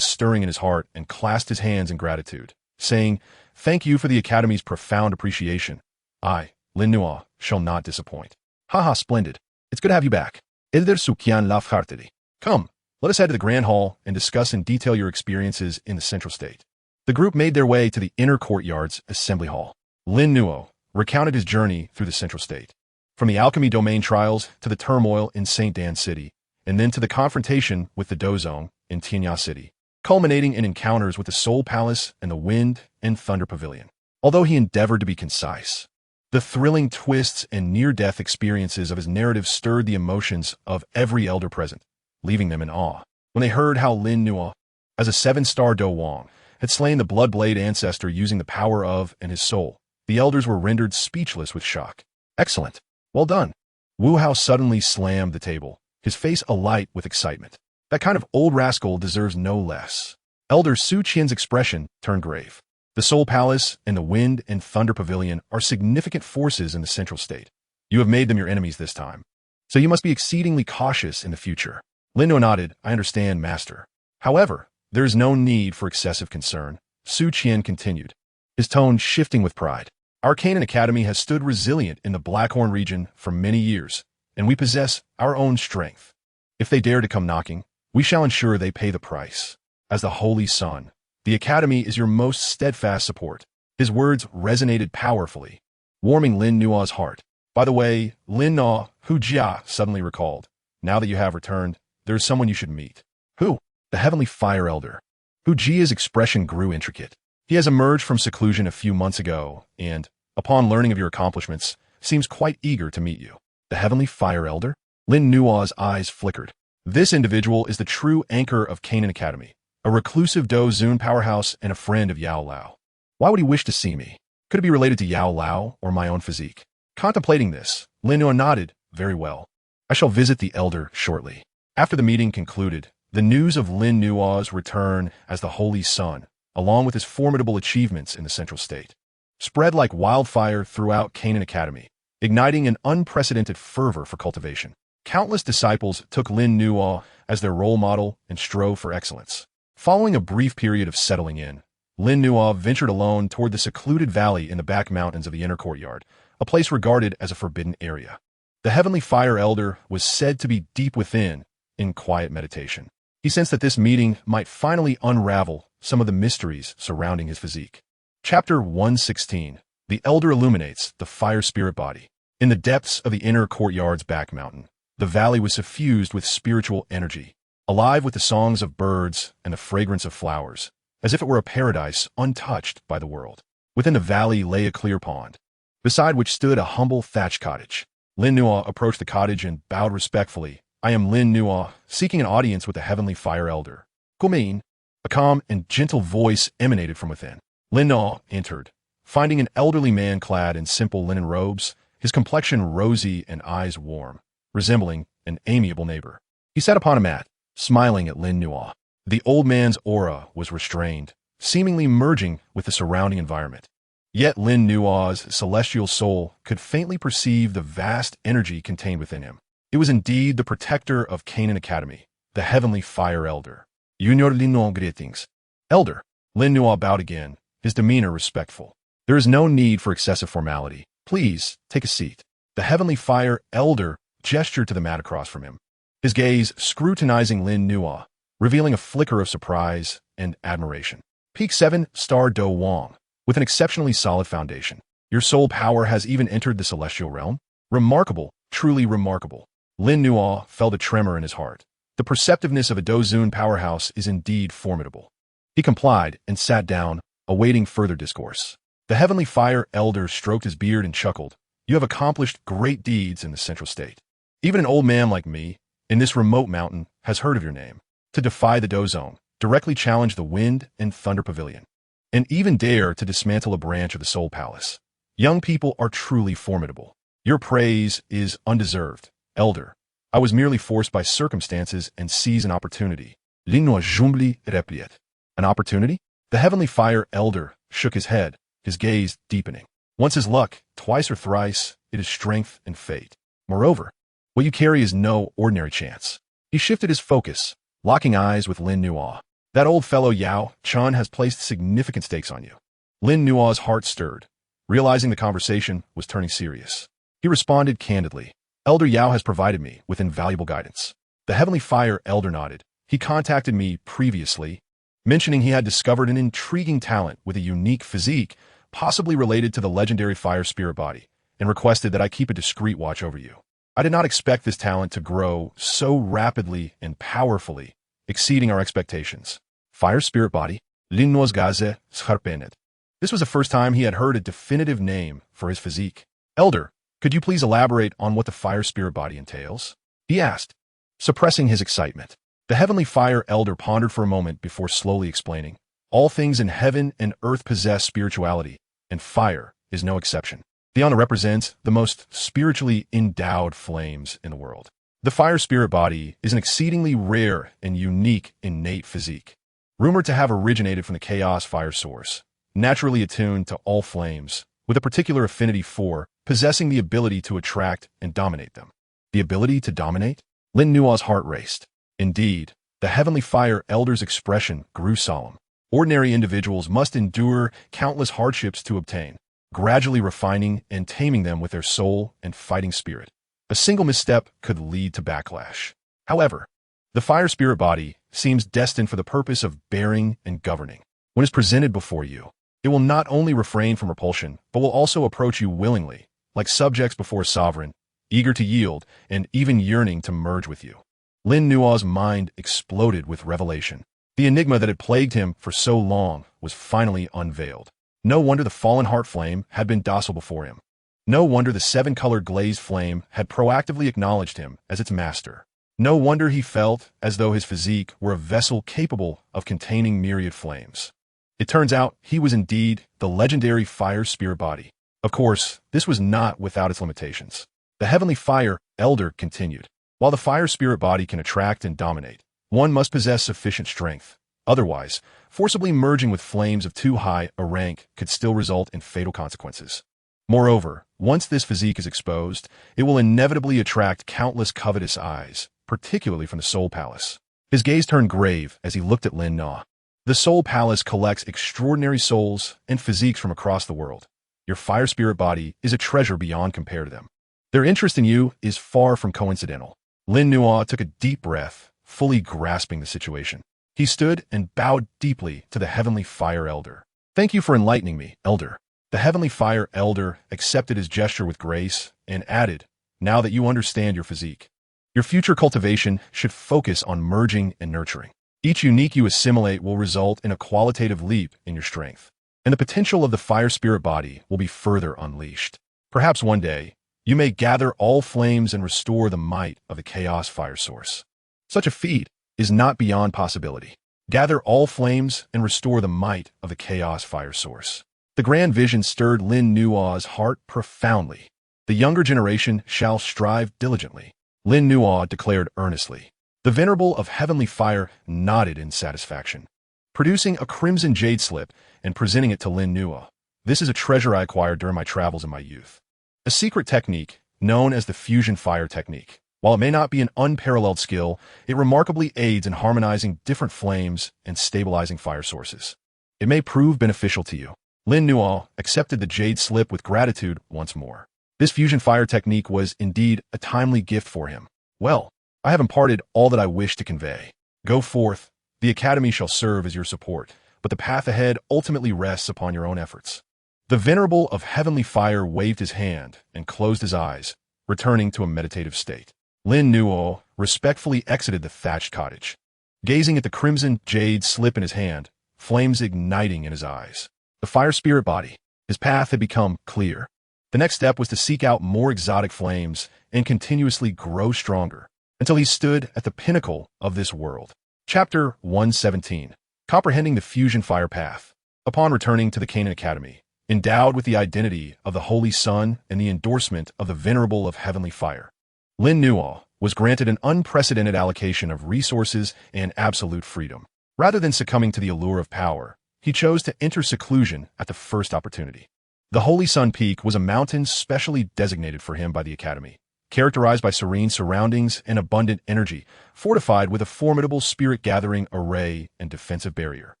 stirring in his heart and clasped his hands in gratitude, saying, "Thank you for the Academy's profound appreciation. I, Lin Nua, shall not disappoint." Haha, splendid. It's good to have you back. Elder Sukian Lafhartedi. Come, let us head to the Grand Hall and discuss in detail your experiences in the Central State. The group made their way to the inner courtyard's assembly hall. Lin Nuo recounted his journey through the Central State, from the alchemy domain trials to the turmoil in St. Dan City, and then to the confrontation with the Dou Zong in Tianya City, culminating in encounters with the Soul Palace and the Wind and Thunder Pavilion. Although he endeavored to be concise, the thrilling twists and near-death experiences of his narrative stirred the emotions of every elder present, leaving them in awe. When they heard how Lin Nuo, as a 7-star Do Wong, had slain the Bloodblade ancestor using the power of and his soul, the elders were rendered speechless with shock. Excellent. Well done. Wu Hao suddenly slammed the table, his face alight with excitement. That kind of old rascal deserves no less. Elder Su Qian's expression turned grave. The Soul Palace and the Wind and Thunder Pavilion are significant forces in the Central State. You have made them your enemies this time, so you must be exceedingly cautious in the future. Lin Nuo nodded. I understand, Master. However, there is no need for excessive concern, Su Qian continued, his tone shifting with pride. Our Canaan Academy has stood resilient in the Blackhorn region for many years, and we possess our own strength. If they dare to come knocking, we shall ensure they pay the price. As the Holy Son, the Academy is your most steadfast support. His words resonated powerfully, warming Lin Nua's heart. By the way, Lin Nua, Hu Jia suddenly recalled, now that you have returned, there is someone you should meet. Who? The Heavenly Fire Elder. Hu Jia's expression grew intricate. He has emerged from seclusion a few months ago, and, upon learning of your accomplishments, seems quite eager to meet you. The Heavenly Fire Elder? Lin Nua's eyes flickered. This individual is the true anchor of Canaan Academy, a reclusive Dou Zun powerhouse and a friend of Yao Lao. Why would he wish to see me? Could it be related to Yao Lao or my own physique? Contemplating this, Lin Nua nodded. Very well. I shall visit the Elder shortly. After the meeting concluded, the news of Lin Nua's return as the Holy Son, along with his formidable achievements in the Central State, spread like wildfire throughout Canaan Academy, igniting an unprecedented fervor for cultivation. Countless disciples took Lin Nua as their role model and strove for excellence. Following a brief period of settling in, Lin Nua ventured alone toward the secluded valley in the back mountains of the inner courtyard, a place regarded as a forbidden area. The Heavenly Fire Elder was said to be deep within, in quiet meditation. He sensed that this meeting might finally unravel some of the mysteries surrounding his physique. Chapter 116. The Elder illuminates the fire spirit body. In the depths of the inner courtyard's back mountain, The valley was suffused with spiritual energy, alive with the songs of birds and the fragrance of flowers, as if it were a paradise untouched by the world. Within the valley lay a clear pond, beside which stood a humble thatched cottage. Lin Nua approached the cottage and bowed respectfully. "I am Lin Nua, seeking an audience with the Heavenly Fire Elder." "Gumin." A calm and gentle voice emanated from within. Lin Nua entered, finding an elderly man clad in simple linen robes, his complexion rosy and eyes warm, resembling an amiable neighbor. He sat upon a mat, smiling at Lin Nua. The old man's aura was restrained, seemingly merging with the surrounding environment. Yet Lin Nua's celestial soul could faintly perceive the vast energy contained within him. It was indeed the protector of Canaan Academy, the Heavenly Fire Elder. "Junior Lin Nua greetings." "Elder." Lin Nua bowed again, his demeanor respectful. "There is no need for excessive formality. Please, take a seat." The Heavenly Fire Elder gestured to the mat across from him, his gaze scrutinizing Lin Nua, revealing a flicker of surprise and admiration. "Peak 7 Star Do Wong, with an exceptionally solid foundation. Your soul power has even entered the celestial realm? Remarkable, truly remarkable." Lin Nua felt a tremor in his heart. The perceptiveness of a Dozun powerhouse is indeed formidable. He complied and sat down, awaiting further discourse. The Heavenly Fire Elder stroked his beard and chuckled. "You have accomplished great deeds in the Central State. Even an old man like me, in this remote mountain, has heard of your name. To defy the Dozong, directly challenge the Wind and Thunder Pavilion, and even dare to dismantle a branch of the Soul Palace. Young people are truly formidable. Your praise is undeserved, Elder. I was merely forced by circumstances and seized an opportunity." Lin Nua jumbly replied. "An opportunity?" The Heavenly Fire Elder shook his head, his gaze deepening. "Once is luck, twice or thrice, it is strength and fate. Moreover, what you carry is no ordinary chance." He shifted his focus, locking eyes with Lin Nua. "That old fellow Yao Chun has placed significant stakes on you." Lin Nua's heart stirred, realizing the conversation was turning serious. He responded candidly. "Elder Yao has provided me with invaluable guidance." The Heavenly Fire Elder nodded. "He contacted me previously, mentioning he had discovered an intriguing talent with a unique physique, possibly related to the legendary fire spirit body, and requested that I keep a discreet watch over you. I did not expect this talent to grow so rapidly and powerfully, exceeding our expectations." Fire spirit body? Lin Nua's gaze sharpened. This was the first time he had heard a definitive name for his physique. "Elder, could you please elaborate on what the fire spirit body entails?" he asked, suppressing his excitement. The Heavenly Fire Elder pondered for a moment before slowly explaining. "All things in heaven and earth possess spirituality, and fire is no exception. The Ana represents the most spiritually endowed flames in the world. The fire spirit body is an exceedingly rare and unique innate physique, rumored to have originated from the chaos fire source, naturally attuned to all flames, with a particular affinity for, possessing the ability to attract and dominate them." The ability to dominate? Lin Nua's heart raced. Indeed, the Heavenly Fire Elder's expression grew solemn. Ordinary individuals must endure countless hardships to obtain, gradually refining and taming them with their soul and fighting spirit. A single misstep could lead to backlash. However, the fire spirit body seems destined for the purpose of bearing and governing. When it's presented before you, it will not only refrain from repulsion, but will also approach you willingly, like subjects before a sovereign, eager to yield and even yearning to merge with you. Lin Nua's mind exploded with revelation. The enigma that had plagued him for so long was finally unveiled. No wonder the fallen heart flame had been docile before him. No wonder the seven-colored glazed flame had proactively acknowledged him as its master. No wonder he felt as though his physique were a vessel capable of containing myriad flames. It turns out he was indeed the legendary fire spirit body. Of course, this was not without its limitations. The Heavenly Fire Elder continued. While the fire spirit body can attract and dominate, one must possess sufficient strength. Otherwise, forcibly merging with flames of too high a rank could still result in fatal consequences. Moreover, once this physique is exposed, it will inevitably attract countless covetous eyes, particularly from the Soul Palace. His gaze turned grave as he looked at Lin Nua. The Soul Palace collects extraordinary souls and physiques from across the world. Your fire spirit body is a treasure beyond compare to them. Their interest in you is far from coincidental. Lin Nua took a deep breath, fully grasping the situation. He stood and bowed deeply to the Heavenly Fire Elder. "Thank you for enlightening me, Elder." The Heavenly Fire Elder accepted his gesture with grace and added, "Now that you understand your physique, Your future cultivation should focus on merging and nurturing. Each unique you assimilate will result in a qualitative leap in your strength, and the potential of the fire spirit body will be further unleashed. Perhaps one day, you may gather all flames and restore the might of the chaos fire source. Such a feat is not beyond possibility. Gather all flames and restore the might of the chaos fire source. The grand vision stirred Lin Nuo's heart profoundly. The younger generation shall strive diligently, Lin Nuo declared earnestly. The Venerable of Heavenly Fire nodded in satisfaction, producing a crimson jade slip and presenting it to Lin Nuo. This is a treasure I acquired during my travels in my youth. A secret technique known as the fusion fire technique. While it may not be an unparalleled skill, it remarkably aids in harmonizing different flames and stabilizing fire sources. It may prove beneficial to you. Lin Nuo accepted the jade slip with gratitude once more. This fusion fire technique was indeed a timely gift for him. Well, I have imparted all that I wish to convey. Go forth. The Academy shall serve as your support, but the path ahead ultimately rests upon your own efforts. The Venerable of Heavenly Fire waved his hand and closed his eyes, returning to a meditative state. Lin Nuo respectfully exited the thatched cottage, gazing at the crimson jade slip in his hand, flames igniting in his eyes. The fire spirit body. His path had become clear. The next step was to seek out more exotic flames and continuously grow stronger until he stood at the pinnacle of this world. Chapter 117. Comprehending the Fusion Fire Path. Upon returning to the Canaan Academy, endowed with the identity of the Holy Sun and the endorsement of the Venerable of Heavenly Fire, Lin Nuo was granted an unprecedented allocation of resources and absolute freedom. Rather than succumbing to the allure of power, he chose to enter seclusion at the first opportunity. The Holy Sun Peak was a mountain specially designated for him by the Academy, characterized by serene surroundings and abundant energy, fortified with a formidable spirit-gathering array and defensive barrier.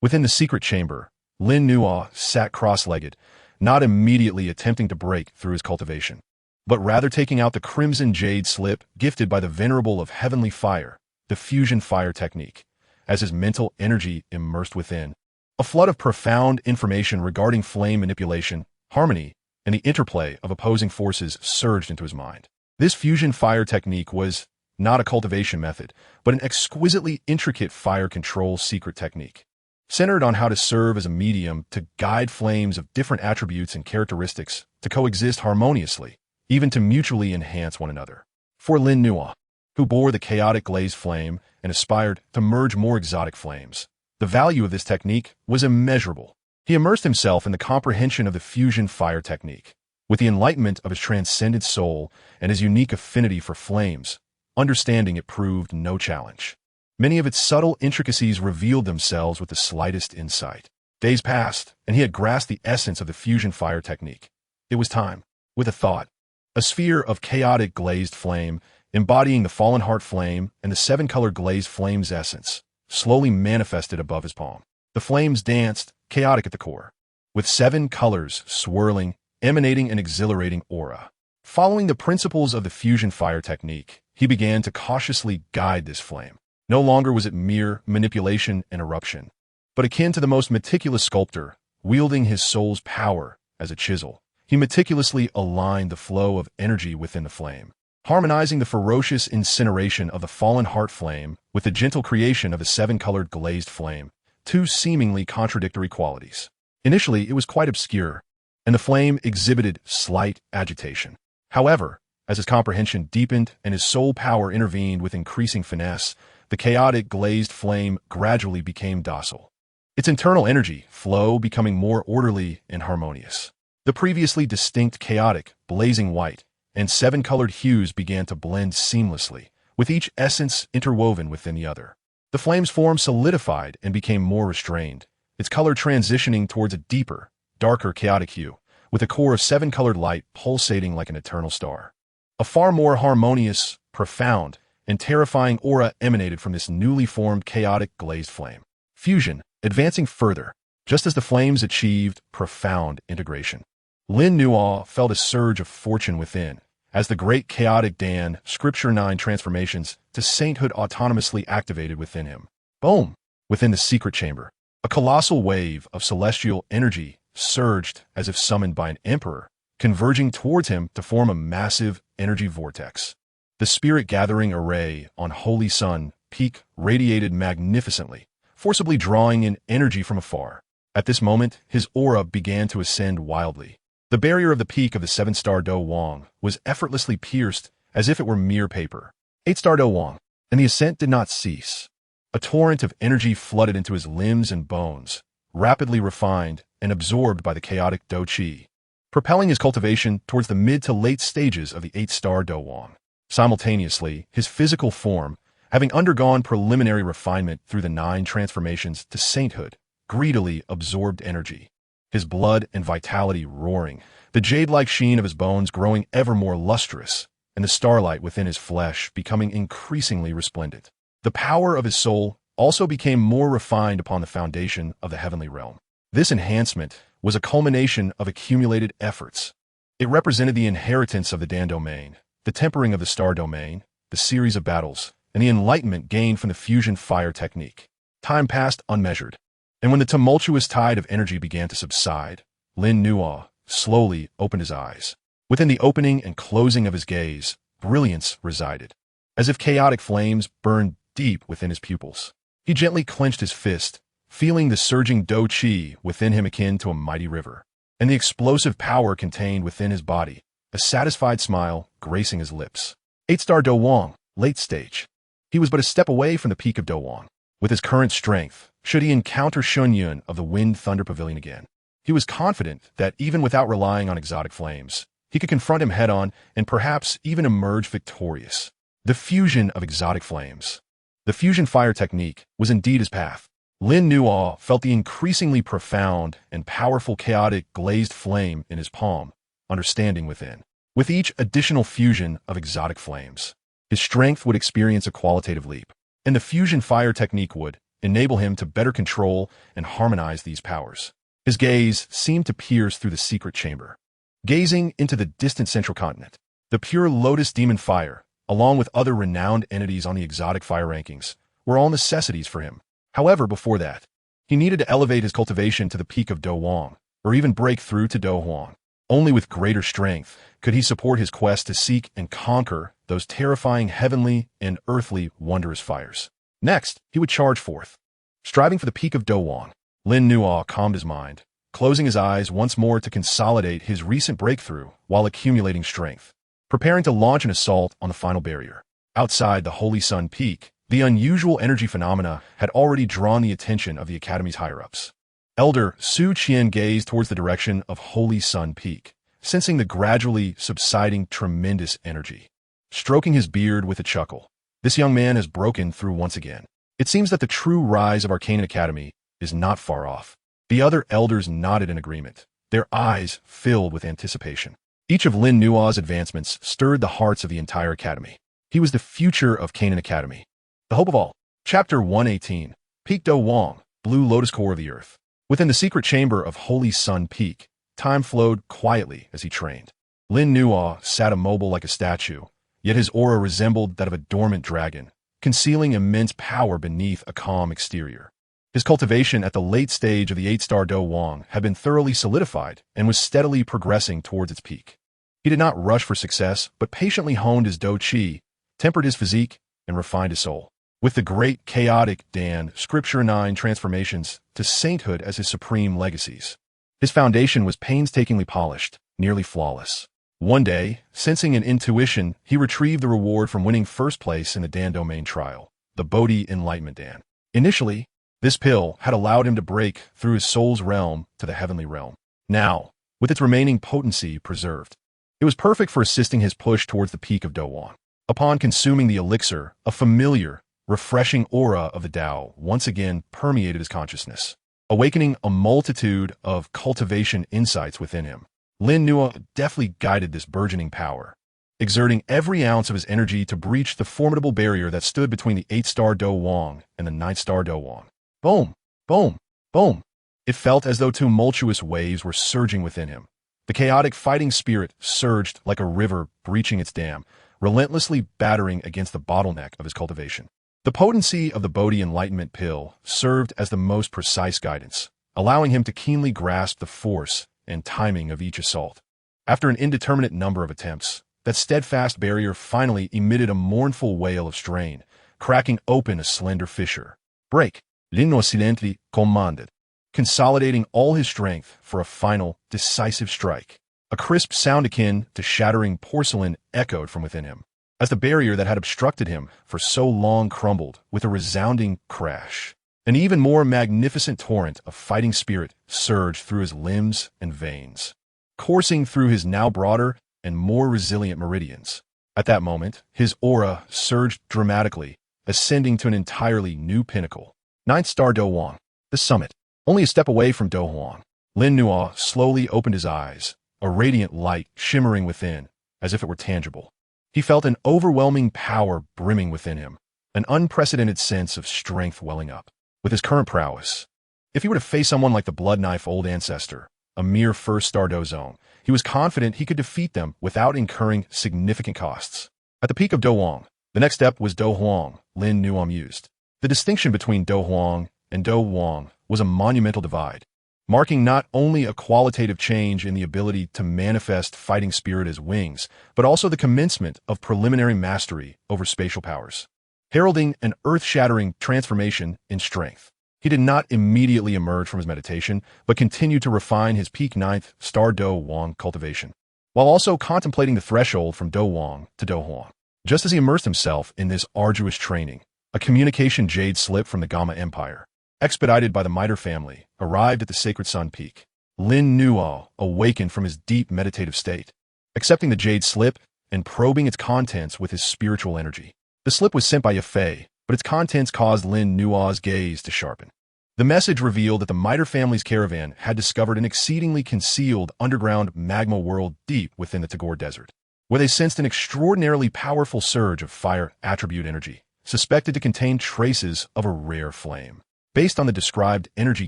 Within the secret chamber, Lin Nuo sat cross-legged, not immediately attempting to break through his cultivation, but rather taking out the crimson jade slip gifted by the Venerable of Heavenly Fire, the fusion fire technique, as his mental energy immersed within. A flood of profound information regarding flame manipulation, harmony, and the interplay of opposing forces surged into his mind. This fusion fire technique was not a cultivation method, but an exquisitely intricate fire control secret technique, centered on how to serve as a medium to guide flames of different attributes and characteristics to coexist harmoniously, even to mutually enhance one another. For Lin Nuo, who bore the chaotic glazed flame and aspired to merge more exotic flames, the value of this technique was immeasurable. He immersed himself in the comprehension of the fusion fire technique. With the enlightenment of his transcendent soul and his unique affinity for flames, understanding it proved no challenge. Many of its subtle intricacies revealed themselves with the slightest insight. Days passed, and he had grasped the essence of the fusion fire technique. It was time. With a thought, a sphere of chaotic glazed flame, embodying the fallen heart flame and the seven-color glazed flame's essence, slowly manifested above his palm. The flames danced, chaotic at the core, with 7 colors swirling, emanating an exhilarating aura. Following the principles of the fusion fire technique, he began to cautiously guide this flame. No longer was it mere manipulation and eruption, but akin to the most meticulous sculptor, wielding his soul's power as a chisel. He meticulously aligned the flow of energy within the flame, harmonizing the ferocious incineration of the fallen heart flame with the gentle creation of the 7-colored glazed flame, 2 seemingly contradictory qualities. Initially, it was quite obscure, and the flame exhibited slight agitation. However, as his comprehension deepened and his soul power intervened with increasing finesse, the chaotic glazed flame gradually became docile, its internal energy flow becoming more orderly and harmonious. The previously distinct chaotic, blazing white, and 7-colored hues began to blend seamlessly, with each essence interwoven within the other. The flame's form solidified and became more restrained, its color transitioning towards a deeper, darker chaotic hue, with a core of 7-colored light pulsating like an eternal star. A far more harmonious, profound, and terrifying aura emanated from this newly formed chaotic glazed flame. Fusion, advancing further, just as the flames achieved profound integration. Lin Nuo felt a surge of fortune within, as the great chaotic Dan, Scripture 9 transformations to sainthood autonomously activated within him. Boom! Within the secret chamber, a colossal wave of celestial energy surged as if summoned by an emperor, converging towards him to form a massive energy vortex. The The spirit-gathering array on Holy Sun Peak radiated magnificently, forcibly drawing in energy from afar. At this moment, his aura began to ascend wildly. The barrier of the peak of the 7-star Do Wang was effortlessly pierced as if it were mere paper. 8-star Do Wang, and the ascent did not cease. A torrent of energy flooded into his limbs and bones, rapidly refined and absorbed by the chaotic Dou Qi, propelling his cultivation towards the mid to late stages of the 8-star Do Wang. Simultaneously, his physical form, having undergone preliminary refinement through the 9 transformations to sainthood, greedily absorbed energy. His blood and vitality roaring, the jade-like sheen of his bones growing ever more lustrous, and the starlight within his flesh becoming increasingly resplendent. The power of his soul also became more refined upon the foundation of the heavenly realm. This enhancement was a culmination of accumulated efforts. It represented the inheritance of the Dan domain, the tempering of the star domain, the series of battles, and the enlightenment gained from the fusion fire technique. Time passed unmeasured, and when the tumultuous tide of energy began to subside, Lin Nuo slowly opened his eyes. Within the opening and closing of his gaze, brilliance resided, as if chaotic flames burned deep within his pupils. He gently clenched his fist, feeling the surging Dou Qi within him akin to a mighty river, and the explosive power contained within his body, a satisfied smile gracing his lips. 8-star Do Wang, late stage. He was but a step away from the peak of Do Wang. With his current strength, should he encounter Shun Yun of the Wind Thunder Pavilion again, he was confident that even without relying on exotic flames, he could confront him head-on and perhaps even emerge victorious. The fusion of exotic flames. The fusion fire technique was indeed his path. Lin Nuo felt the increasingly profound and powerful chaotic glazed flame in his palm, understanding within. With each additional fusion of exotic flames, his strength would experience a qualitative leap, and the fusion fire technique would enable him to better control and harmonize these powers. His gaze seemed to pierce through the secret chamber. Gazing into the distant central continent, the pure lotus demon fire, along with other renowned entities on the exotic fire rankings, were all necessities for him. However, before that, he needed to elevate his cultivation to the peak of Do Wang, or even break through to Do Huang. Only with greater strength could he support his quest to seek and conquer those terrifying heavenly and earthly wondrous fires. Next, he would charge forth. Striving for the peak of Do Wang, Lin Nuo calmed his mind, closing his eyes once more to consolidate his recent breakthrough while accumulating strength. Preparing to launch an assault on the final barrier. Outside the Holy Sun Peak, the unusual energy phenomena had already drawn the attention of the Academy's higher-ups. Elder Su Qian gazed towards the direction of Holy Sun Peak, sensing the gradually subsiding tremendous energy. Stroking his beard with a chuckle, this young man has broken through once again. It seems that the true rise of our Canaan Academy is not far off. The other elders nodded in agreement, their eyes filled with anticipation. Each of Lin Nuo's advancements stirred the hearts of the entire Academy. He was the future of Canaan Academy. The hope of all. Chapter 118. Peak Do Wang, Blue Lotus Core of the Earth. Within the secret chamber of Holy Sun Peak, time flowed quietly as he trained. Lin Nuo sat immobile like a statue, yet his aura resembled that of a dormant dragon, concealing immense power beneath a calm exterior. His cultivation at the late stage of the 8-star Do Wang had been thoroughly solidified and was steadily progressing towards its peak. He did not rush for success, but patiently honed his Dou Qi, tempered his physique, and refined his soul. With the great chaotic Dan Scripture 9 transformations to sainthood as his supreme legacies, his foundation was painstakingly polished, nearly flawless. One day, sensing an intuition, he retrieved the reward from winning first place in the Dan domain trial, the Bodhi Enlightenment Dan. Initially, this pill had allowed him to break through his soul's realm to the heavenly realm. Now, with its remaining potency preserved, it was perfect for assisting his push towards the peak of Do Wang. Upon consuming the elixir, a familiar, refreshing aura of the Tao once again permeated his consciousness, awakening a multitude of cultivation insights within him. Lin Nuo deftly guided this burgeoning power, exerting every ounce of his energy to breach the formidable barrier that stood between the 8-star Do Wang and the 9-star Do Wang. Boom, boom, boom. It felt as though tumultuous waves were surging within him. The chaotic fighting spirit surged like a river breaching its dam, relentlessly battering against the bottleneck of his cultivation. The potency of the Bodhi Enlightenment pill served as the most precise guidance, allowing him to keenly grasp the force and timing of each assault. After an indeterminate number of attempts, that steadfast barrier finally emitted a mournful wail of strain, cracking open a slender fissure. Break, l'inno silently commanded, consolidating all his strength for a final, decisive strike. A crisp sound akin to shattering porcelain echoed from within him, as the barrier that had obstructed him for so long crumbled with a resounding crash. An even more magnificent torrent of fighting spirit surged through his limbs and veins, coursing through his now broader and more resilient meridians. At that moment, his aura surged dramatically, ascending to an entirely new pinnacle. Ninth star Do Huang, the summit. Only a step away from Do Huang, Lin Nuo slowly opened his eyes, a radiant light shimmering within, as if it were tangible. He felt an overwhelming power brimming within him, an unprecedented sense of strength welling up. With his current prowess, if he were to face someone like the Blood Knife Old Ancestor, a mere first-star Dozong, he was confident he could defeat them without incurring significant costs. At the peak of Do Huang, the next step was Do Huang, Lin Nuo mused. The distinction between Do Huang and Do Huang was a monumental divide, marking not only a qualitative change in the ability to manifest fighting spirit as wings, but also the commencement of preliminary mastery over spatial powers, heralding an earth-shattering transformation in strength. He did not immediately emerge from his meditation, but continued to refine his peak ninth star Do Huang cultivation, while also contemplating the threshold from Do Huang to Do Huang. Just as he immersed himself in this arduous training, a communication jade slip from the Gamma Empire, expedited by the Miter family, arrived at the Sacred Sun Peak. Lin Nuo awakened from his deep meditative state, accepting the jade slip and probing its contents with his spiritual energy. The slip was sent by Yafei, but its contents caused Lin Nuo's gaze to sharpen. The message revealed that the Miter family's caravan had discovered an exceedingly concealed underground magma world deep within the Tagore Desert, where they sensed an extraordinarily powerful surge of fire attribute energy, suspected to contain traces of a rare flame. Based on the described energy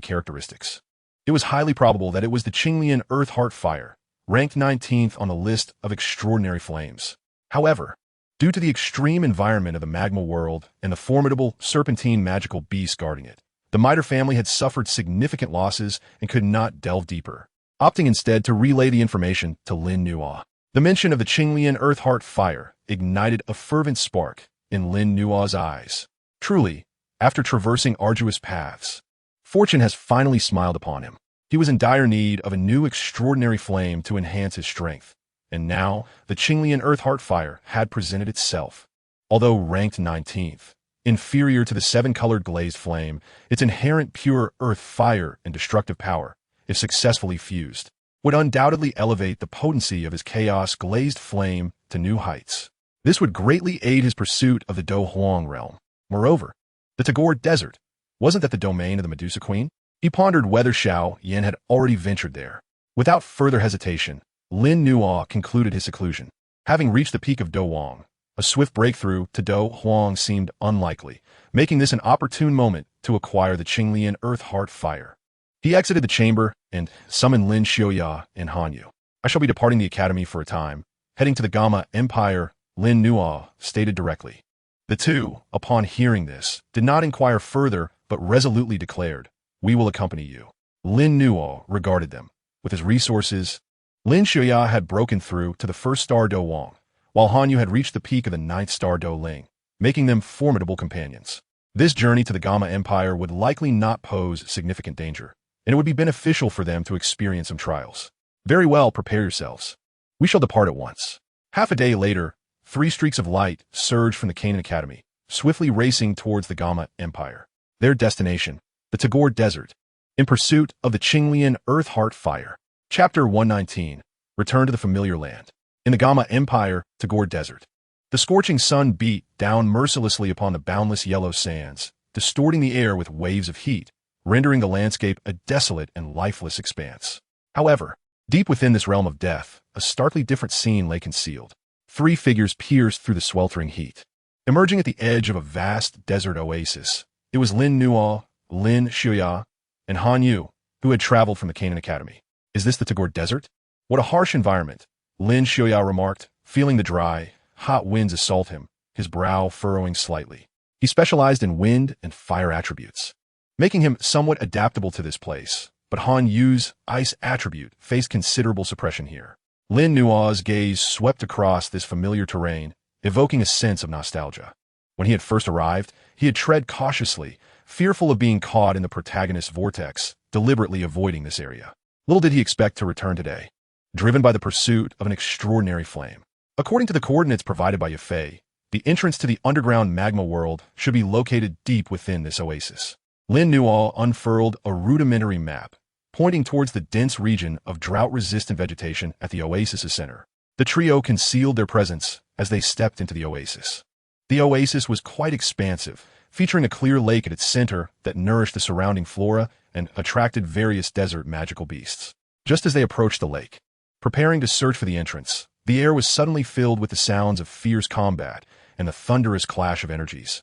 characteristics, it was highly probable that it was the Qinglian Earth Heart Fire, ranked 19th on the list of extraordinary flames. However, due to the extreme environment of the magma world and the formidable serpentine magical beast guarding it, the Miter family had suffered significant losses and could not delve deeper, opting instead to relay the information to Lin Nuo. The mention of the Qinglian Earth Heart Fire ignited a fervent spark in Lin Nuo's eyes. Truly, after traversing arduous paths, fortune has finally smiled upon him. He was in dire need of a new extraordinary flame to enhance his strength, and now the Qinglian Earth Heart Fire had presented itself. Although ranked 19th, inferior to the seven-colored glazed flame, its inherent pure earth fire and destructive power, if successfully fused, would undoubtedly elevate the potency of his chaos glazed flame to new heights. This would greatly aid his pursuit of the Do Huang realm. Moreover, the Tagore Desert, wasn't that the domain of the Medusa Queen? He pondered whether Xiao Yan had already ventured there. Without further hesitation, Lin Nuo concluded his seclusion. Having reached the peak of Do Huang, a swift breakthrough to Do Huang seemed unlikely, making this an opportune moment to acquire the Qinglian Earth Heart Fire. He exited the chamber and summoned Lin Xiuya and Han Yu. I shall be departing the academy for a time. Heading to the Gamma Empire, Lin Nuo stated directly. The two, upon hearing this, did not inquire further, but resolutely declared, "We will accompany you." Lin Nuo regarded them. With his resources, Lin Xiuya had broken through to the first star Do Huang, while Han Yu had reached the peak of the ninth star Do Ling, making them formidable companions. This journey to the Gamma Empire would likely not pose significant danger, and it would be beneficial for them to experience some trials. Very well, prepare yourselves. We shall depart at once. Half a day later, 3 streaks of light surged from the Canaan Academy, swiftly racing towards the Gamma Empire. Their destination, the Tagore Desert, in pursuit of the Qinglian Earth Heart Fire. Chapter 119, Return to the Familiar Land. In the Gamma Empire, Tagore Desert, the scorching sun beat down mercilessly upon the boundless yellow sands, distorting the air with waves of heat, rendering the landscape a desolate and lifeless expanse. However, deep within this realm of death, a starkly different scene lay concealed. 3 figures pierced through the sweltering heat. Emerging at the edge of a vast desert oasis, it was Lin Nuo, Lin Xiuya, and Han Yu, who had traveled from the Canaan Academy. Is this the Tagore Desert? What a harsh environment, Lin Xiuya remarked, feeling the dry, hot winds assault him, his brow furrowing slightly. He specialized in wind and fire attributes, making him somewhat adaptable to this place, but Han Yu's ice attribute faced considerable suppression here. Lin Nua's gaze swept across this familiar terrain, evoking a sense of nostalgia. When he had first arrived, he had tread cautiously, fearful of being caught in the protagonist's vortex, deliberately avoiding this area. Little did he expect to return today, driven by the pursuit of an extraordinary flame. According to the coordinates provided by Yafei, the entrance to the underground magma world should be located deep within this oasis. Lin Nua unfurled a rudimentary map, pointing towards the dense region of drought-resistant vegetation at the oasis's center. The trio concealed their presence as they stepped into the oasis. The oasis was quite expansive, featuring a clear lake at its center that nourished the surrounding flora and attracted various desert magical beasts. Just as they approached the lake, preparing to search for the entrance, the air was suddenly filled with the sounds of fierce combat and the thunderous clash of energies.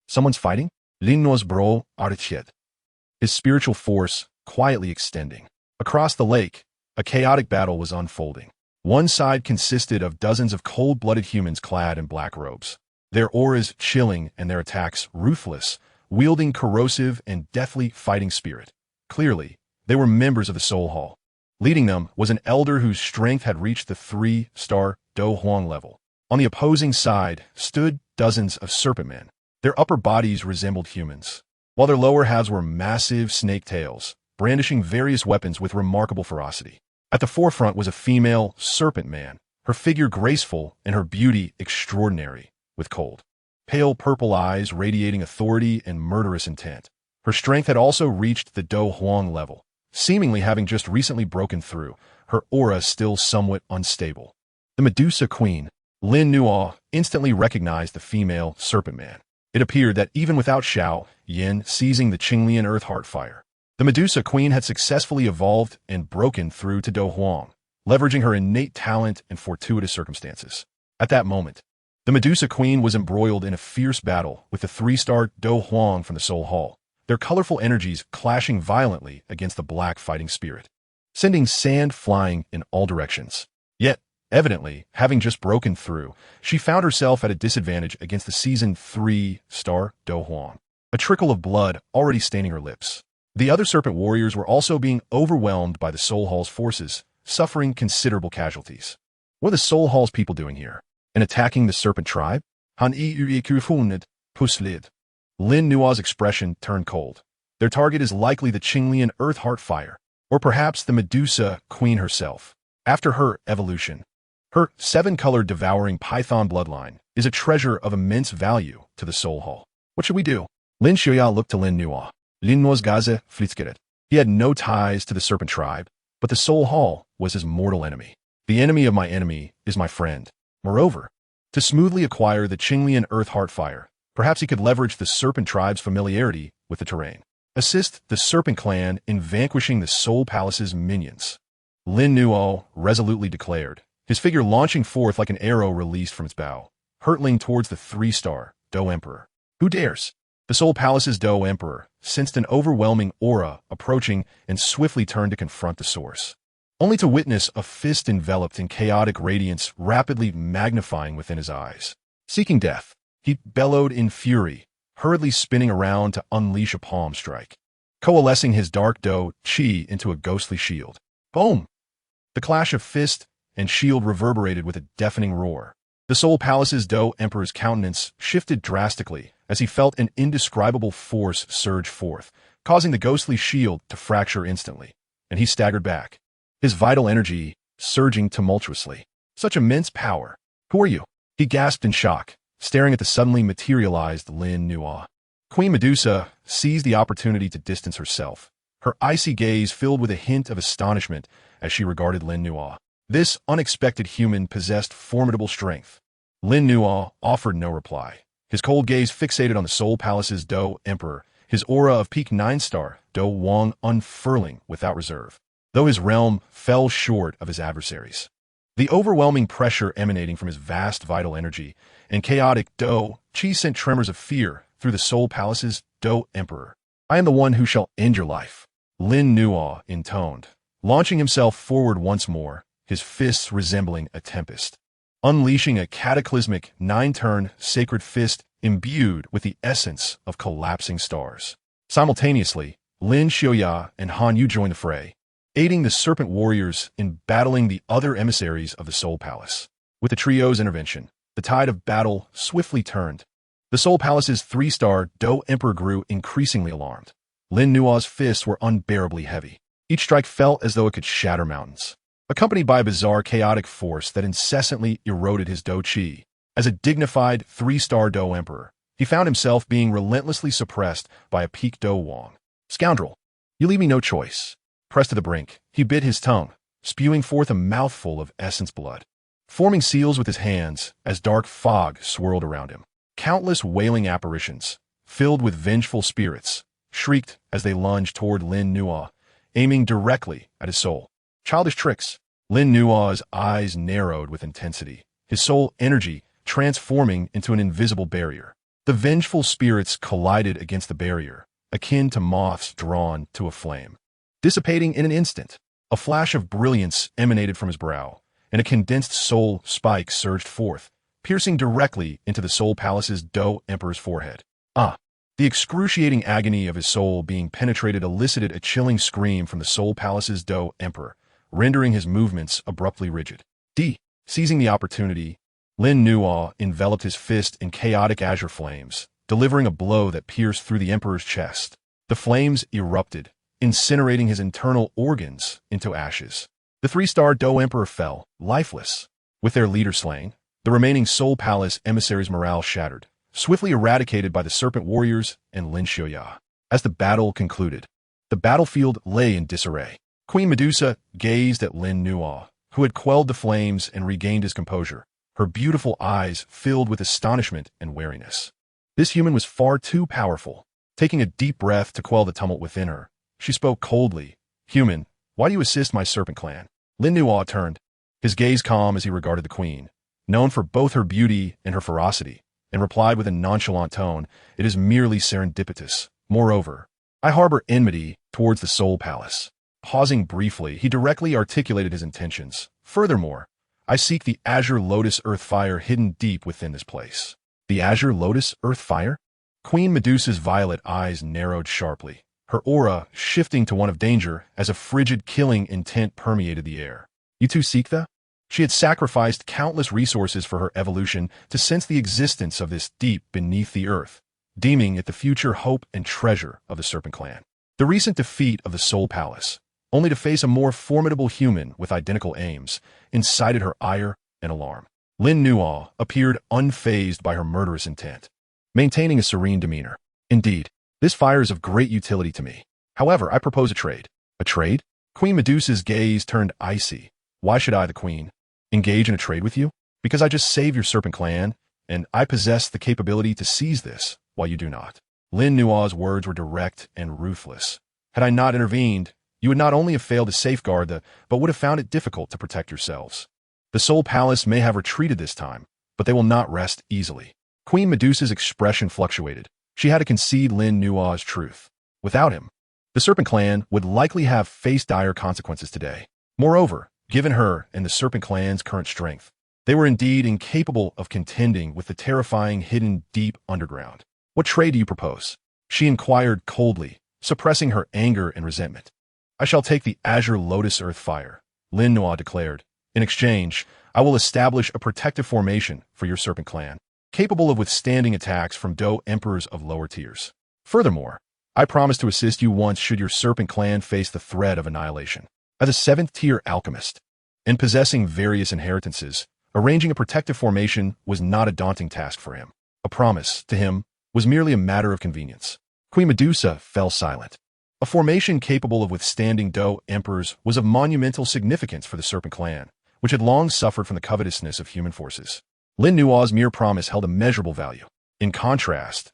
Someone's fighting? Lin Nua's bro artichet. His spiritual force quietly extending. Across the lake, a chaotic battle was unfolding. One side consisted of dozens of cold-blooded humans clad in black robes, their auras chilling and their attacks ruthless, wielding corrosive and deathly fighting spirit. Clearly, they were members of the Soul Hall. Leading them was an elder whose strength had reached the 3-star Dou Huang level. On the opposing side stood dozens of serpent men. Their upper bodies resembled humans, while their lower halves were massive snake tails, brandishing various weapons with remarkable ferocity. At the forefront was a female serpent man, her figure graceful and her beauty extraordinary, with cold, pale purple eyes radiating authority and murderous intent. Her strength had also reached the Dou Huang level, seemingly having just recently broken through, her aura still somewhat unstable. The Medusa Queen, Lin Nua, instantly recognized the female serpent man. It appeared that even without Xiao Yin seizing the Qinglian Earth Heart Fire, the Medusa Queen had successfully evolved and broken through to Dou Huang, leveraging her innate talent and fortuitous circumstances. At that moment, the Medusa Queen was embroiled in a fierce battle with the 3-star Dou Huang from the Soul Hall, their colorful energies clashing violently against the black fighting spirit, sending sand flying in all directions. Yet, evidently, having just broken through, she found herself at a disadvantage against the seasoned 3-star Dou Huang, a trickle of blood already staining her lips. The other serpent warriors were also being overwhelmed by the Soul Hall's forces, suffering considerable casualties. What are the Soul Hall's people doing here? And attacking the serpent tribe? Lin Nua's expression turned cold. Their target is likely the Qinglian Earth Heart Fire, or perhaps the Medusa Queen herself. After her evolution, her 7-colored devouring python bloodline is a treasure of immense value to the Soul Hall. What should we do? Lin Xiaoya looked to Lin Nua. Lin Nua's gaze flitzgeret. He had no ties to the serpent tribe, but the Soul Hall was his mortal enemy. The enemy of my enemy is my friend. Moreover, to smoothly acquire the Qinglian Earth Heart Fire, perhaps he could leverage the serpent tribe's familiarity with the terrain. Assist the serpent clan in vanquishing the Soul Palace's minions. Lin Nuo resolutely declared, his figure launching forth like an arrow released from its bow, hurtling towards the 3-star Dou Emperor. Who dares? The Soul Palace's Dou Emperor sensed an overwhelming aura approaching and swiftly turned to confront the source, only to witness a fist enveloped in chaotic radiance rapidly magnifying within his eyes. Seeking death, he bellowed in fury, hurriedly spinning around to unleash a palm strike, coalescing his dark Dou Qi into a ghostly shield. Boom! The clash of fist and shield reverberated with a deafening roar. The Soul Palace's Dou Emperor's countenance shifted drastically as he felt an indescribable force surge forth, causing the ghostly shield to fracture instantly, and he staggered back, his vital energy surging tumultuously. Such immense power. Who are you? He gasped in shock, staring at the suddenly materialized Lin Nua. Queen Medusa seized the opportunity to distance herself, her icy gaze filled with a hint of astonishment as she regarded Lin Nua. This unexpected human possessed formidable strength. Lin Nua offered no reply, his cold gaze fixated on the Soul Palace's Dou Emperor, his aura of peak 9-star Dou Huang unfurling without reserve, though his realm fell short of his adversaries. The overwhelming pressure emanating from his vast vital energy and chaotic Dou Qi sent tremors of fear through the Soul Palace's Dou Emperor. I am the one who shall end your life, Lin Nua intoned, launching himself forward once more, his fists resembling a tempest, unleashing a cataclysmic 9-turn sacred fist imbued with the essence of collapsing stars. Simultaneously, Lin Xiaoya and Han Yu joined the fray, aiding the serpent warriors in battling the other emissaries of the Soul Palace. With the trio's intervention, the tide of battle swiftly turned. The Soul Palace's 3-star Dou Emperor grew increasingly alarmed. Lin Nua's fists were unbearably heavy. Each strike felt as though it could shatter mountains, accompanied by a bizarre chaotic force that incessantly eroded his Dou Qi. As a dignified 3-star Dou Emperor, he found himself being relentlessly suppressed by a peak Dou Wang. Scoundrel, you leave me no choice. Pressed to the brink, he bit his tongue, spewing forth a mouthful of essence blood, forming seals with his hands as dark fog swirled around him. Countless wailing apparitions, filled with vengeful spirits, shrieked as they lunged toward Lin Nua, aiming directly at his soul. Childish tricks. Lin Nua's eyes narrowed with intensity, his soul energy transforming into an invisible barrier. The vengeful spirits collided against the barrier, akin to moths drawn to a flame. Dissipating in an instant, a flash of brilliance emanated from his brow, and a condensed soul spike surged forth, piercing directly into the Soul Palace's Dou Emperor's forehead. The excruciating agony of his soul being penetrated elicited a chilling scream from the Soul Palace's Dou Emperor, rendering his movements abruptly rigid. Seizing the opportunity, Lin Nua enveloped his fist in chaotic azure flames, delivering a blow that pierced through the Emperor's chest. The flames erupted, incinerating his internal organs into ashes. The 3-star Dou Emperor fell, lifeless. With their leader slain, the remaining Soul Palace emissaries' morale shattered, swiftly eradicated by the Serpent Warriors and Lin Xiuya. As the battle concluded, the battlefield lay in disarray. Queen Medusa gazed at Lin Nua, who had quelled the flames and regained his composure, her beautiful eyes filled with astonishment and wariness. This human was far too powerful. Taking a deep breath to quell the tumult within her, she spoke coldly. "Human, why do you assist my serpent clan?" Lin Nua turned, his gaze calm as he regarded the queen, known for both her beauty and her ferocity, and replied with a nonchalant tone, "It is merely serendipitous. Moreover, I harbor enmity towards the Soul Palace." Pausing briefly, he directly articulated his intentions. "Furthermore, I seek the Azure Lotus Earth Fire hidden deep within this place." The Azure Lotus Earth Fire? Queen Medusa's violet eyes narrowed sharply, her aura shifting to one of danger as a frigid killing intent permeated the air. "You too seek the?" She had sacrificed countless resources for her evolution to sense the existence of this deep beneath the earth, deeming it the future hope and treasure of the Serpent Clan. The recent defeat of the Soul Palace, only to face a more formidable human with identical aims, incited her ire and alarm. Lin Nua appeared unfazed by her murderous intent, maintaining a serene demeanor. "Indeed, this fire is of great utility to me. However, I propose a trade." "A trade?" Queen Medusa's gaze turned icy. "Why should I, the queen, engage in a trade with you?" "Because I just saved your serpent clan, and I possess the capability to seize this, while you do not." Lin Nua's words were direct and ruthless. "Had I not intervened, you would not only have failed to safeguard but would have found it difficult to protect yourselves. The Soul Palace may have retreated this time, but they will not rest easily." Queen Medusa's expression fluctuated. She had to concede Lin Nua's truth. Without him, the Serpent Clan would likely have faced dire consequences today. Moreover, given her and the Serpent Clan's current strength, they were indeed incapable of contending with the terrifying hidden deep underground. "What trade do you propose?" she inquired coldly, suppressing her anger and resentment. "I shall take the Azure Lotus Earth Fire," Lin Nua declared. "In exchange, I will establish a protective formation for your Serpent Clan, capable of withstanding attacks from Dou Emperors of lower tiers. Furthermore, I promise to assist you once should your Serpent Clan face the threat of annihilation." As a 7th-tier alchemist, and possessing various inheritances, arranging a protective formation was not a daunting task for him. A promise, to him, was merely a matter of convenience. Queen Medusa fell silent. A formation capable of withstanding Dou Emperors was of monumental significance for the Serpent Clan, which had long suffered from the covetousness of human forces. Lin Nua's mere promise held immeasurable value. In contrast,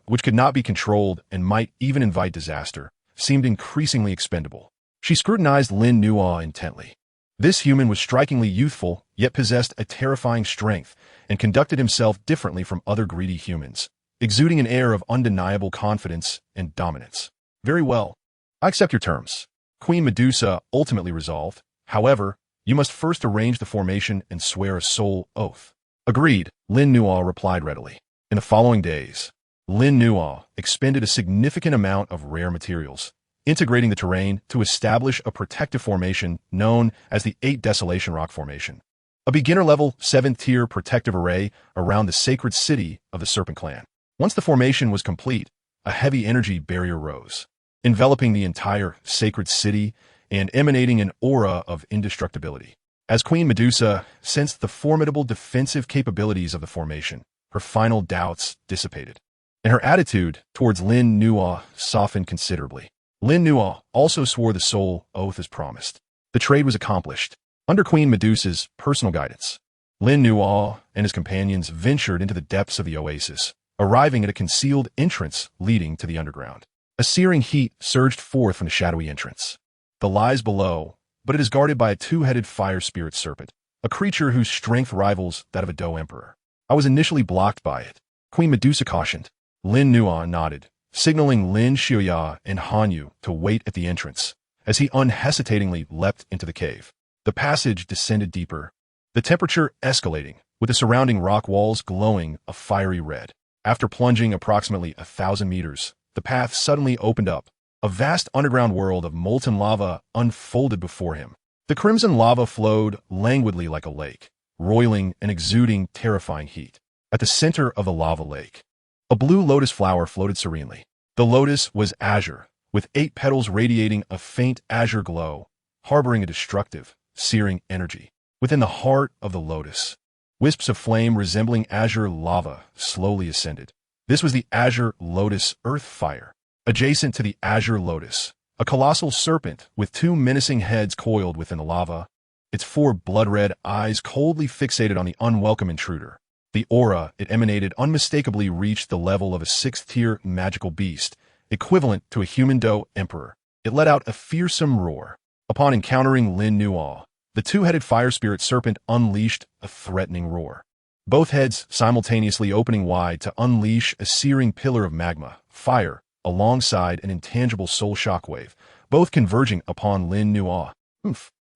which could not be controlled and might even invite disaster, seemed increasingly expendable. She scrutinized Lin Nua intently. This human was strikingly youthful, yet possessed a terrifying strength, and conducted himself differently from other greedy humans, exuding an air of undeniable confidence and dominance. "Very well. I accept your terms," Queen Medusa ultimately resolved. "However, you must first arrange the formation and swear a soul oath." "Agreed," Lin Nua replied readily. In the following days, Lin Nua expended a significant amount of rare materials, integrating the terrain to establish a protective formation known as the 8 Desolation Rock Formation, a beginner-level 7th-tier protective array around the sacred city of the Serpent Clan. Once the formation was complete, a heavy energy barrier rose, enveloping the entire sacred city and emanating an aura of indestructibility. As Queen Medusa sensed the formidable defensive capabilities of the formation, her final doubts dissipated, and her attitude towards Lin Nuo softened considerably. Lin Nuo also swore the soul oath as promised. The trade was accomplished. Under Queen Medusa's personal guidance, Lin Nuo and his companions ventured into the depths of the oasis, arriving at a concealed entrance leading to the underground. A searing heat surged forth from the shadowy entrance. The lies below, but it is guarded by a 2-headed fire spirit serpent, a creature whose strength rivals that of a Dou Emperor. I was initially blocked by it, Queen Medusa cautioned. Lin Nuo nodded, signaling Lin Xiaoya and Hanyu to wait at the entrance, as he unhesitatingly leapt into the cave. The passage descended deeper, the temperature escalating, with the surrounding rock walls glowing a fiery red. After plunging approximately 1,000 meters, the path suddenly opened up. A vast underground world of molten lava unfolded before him. The crimson lava flowed languidly like a lake, roiling and exuding terrifying heat. At the center of the lava lake, a blue lotus flower floated serenely. The lotus was azure, with 8 petals radiating a faint azure glow, harboring a destructive, searing energy. Within the heart of the lotus, wisps of flame resembling azure lava slowly ascended. This was the azure lotus earth fire. Adjacent to the azure lotus, a colossal serpent with 2 menacing heads coiled within the lava, its 4 blood-red eyes coldly fixated on the unwelcome intruder. The aura it emanated unmistakably reached the level of a 6th-tier magical beast, equivalent to a human Dou Emperor. It let out a fearsome roar. Upon encountering Lin Nuo, the 2-headed fire spirit serpent unleashed a threatening roar, both heads simultaneously opening wide to unleash a searing pillar of magma, fire, alongside an intangible soul shockwave, both converging upon Lin Nuo.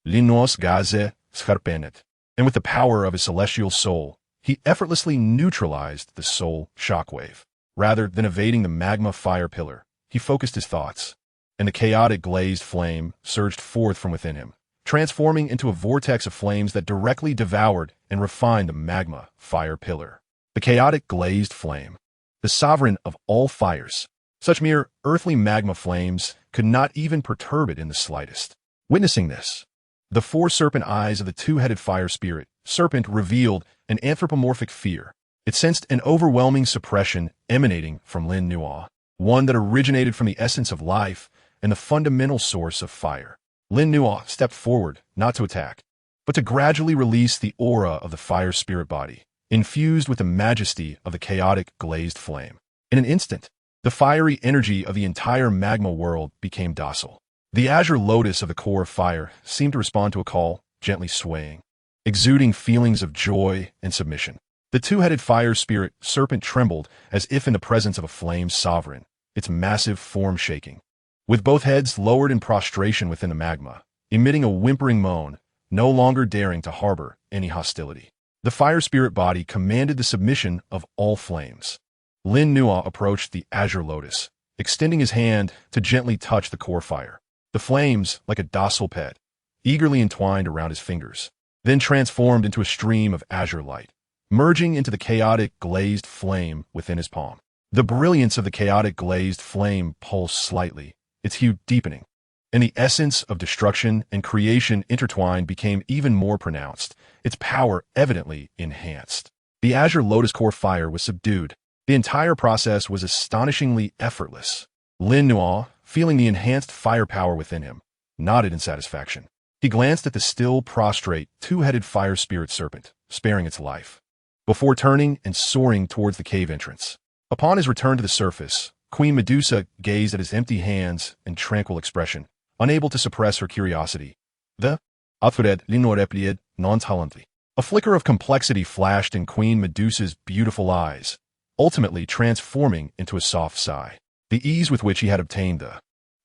Lin Nuo's gaze scarpenet, and with the power of his celestial soul, he effortlessly neutralized the soul shockwave. Rather than evading the magma fire pillar, he focused his thoughts, and the chaotic glazed flame surged forth from within him, transforming into a vortex of flames that directly devoured and refined the magma fire pillar. The chaotic glazed flame, the sovereign of all fires. Such mere earthly magma flames could not even perturb it in the slightest. Witnessing this, the 4 serpent eyes of the 2-headed fire spirit serpent revealed an anthropomorphic fear. It sensed an overwhelming suppression emanating from Lin Nuo, one that originated from the essence of life and the fundamental source of fire. Lin Nuo stepped forward, not to attack, but to gradually release the aura of the fire spirit body, infused with the majesty of the chaotic glazed flame. In an instant, the fiery energy of the entire magma world became docile. The azure lotus of the core of fire seemed to respond to a call, gently swaying, exuding feelings of joy and submission. The 2-headed fire spirit serpent trembled as if in the presence of a flame sovereign, its massive form shaking. With both heads lowered in prostration within the magma, emitting a whimpering moan, no longer daring to harbor any hostility, the fire spirit body commanded the submission of all flames. Lin Nuo approached the azure lotus, extending his hand to gently touch the core fire. The flames, like a docile pet, eagerly entwined around his fingers, then transformed into a stream of azure light, merging into the chaotic glazed flame within his palm. The brilliance of the chaotic glazed flame pulsed slightly, its hue deepening, and the essence of destruction and creation intertwined became even more pronounced, its power evidently enhanced. The azure lotus core fire was subdued. The entire process was astonishingly effortless. Lin Nuo, feeling the enhanced firepower within him, nodded in satisfaction. He glanced at the still prostrate 2-headed fire spirit serpent, sparing its life, before turning and soaring towards the cave entrance. Upon his return to the surface, Queen Medusa gazed at his empty hands and tranquil expression, unable to suppress her curiosity. The erupted linorepplied nonchalantly. A flicker of complexity flashed in Queen Medusa's beautiful eyes, ultimately transforming into a soft sigh. The ease with which he had obtained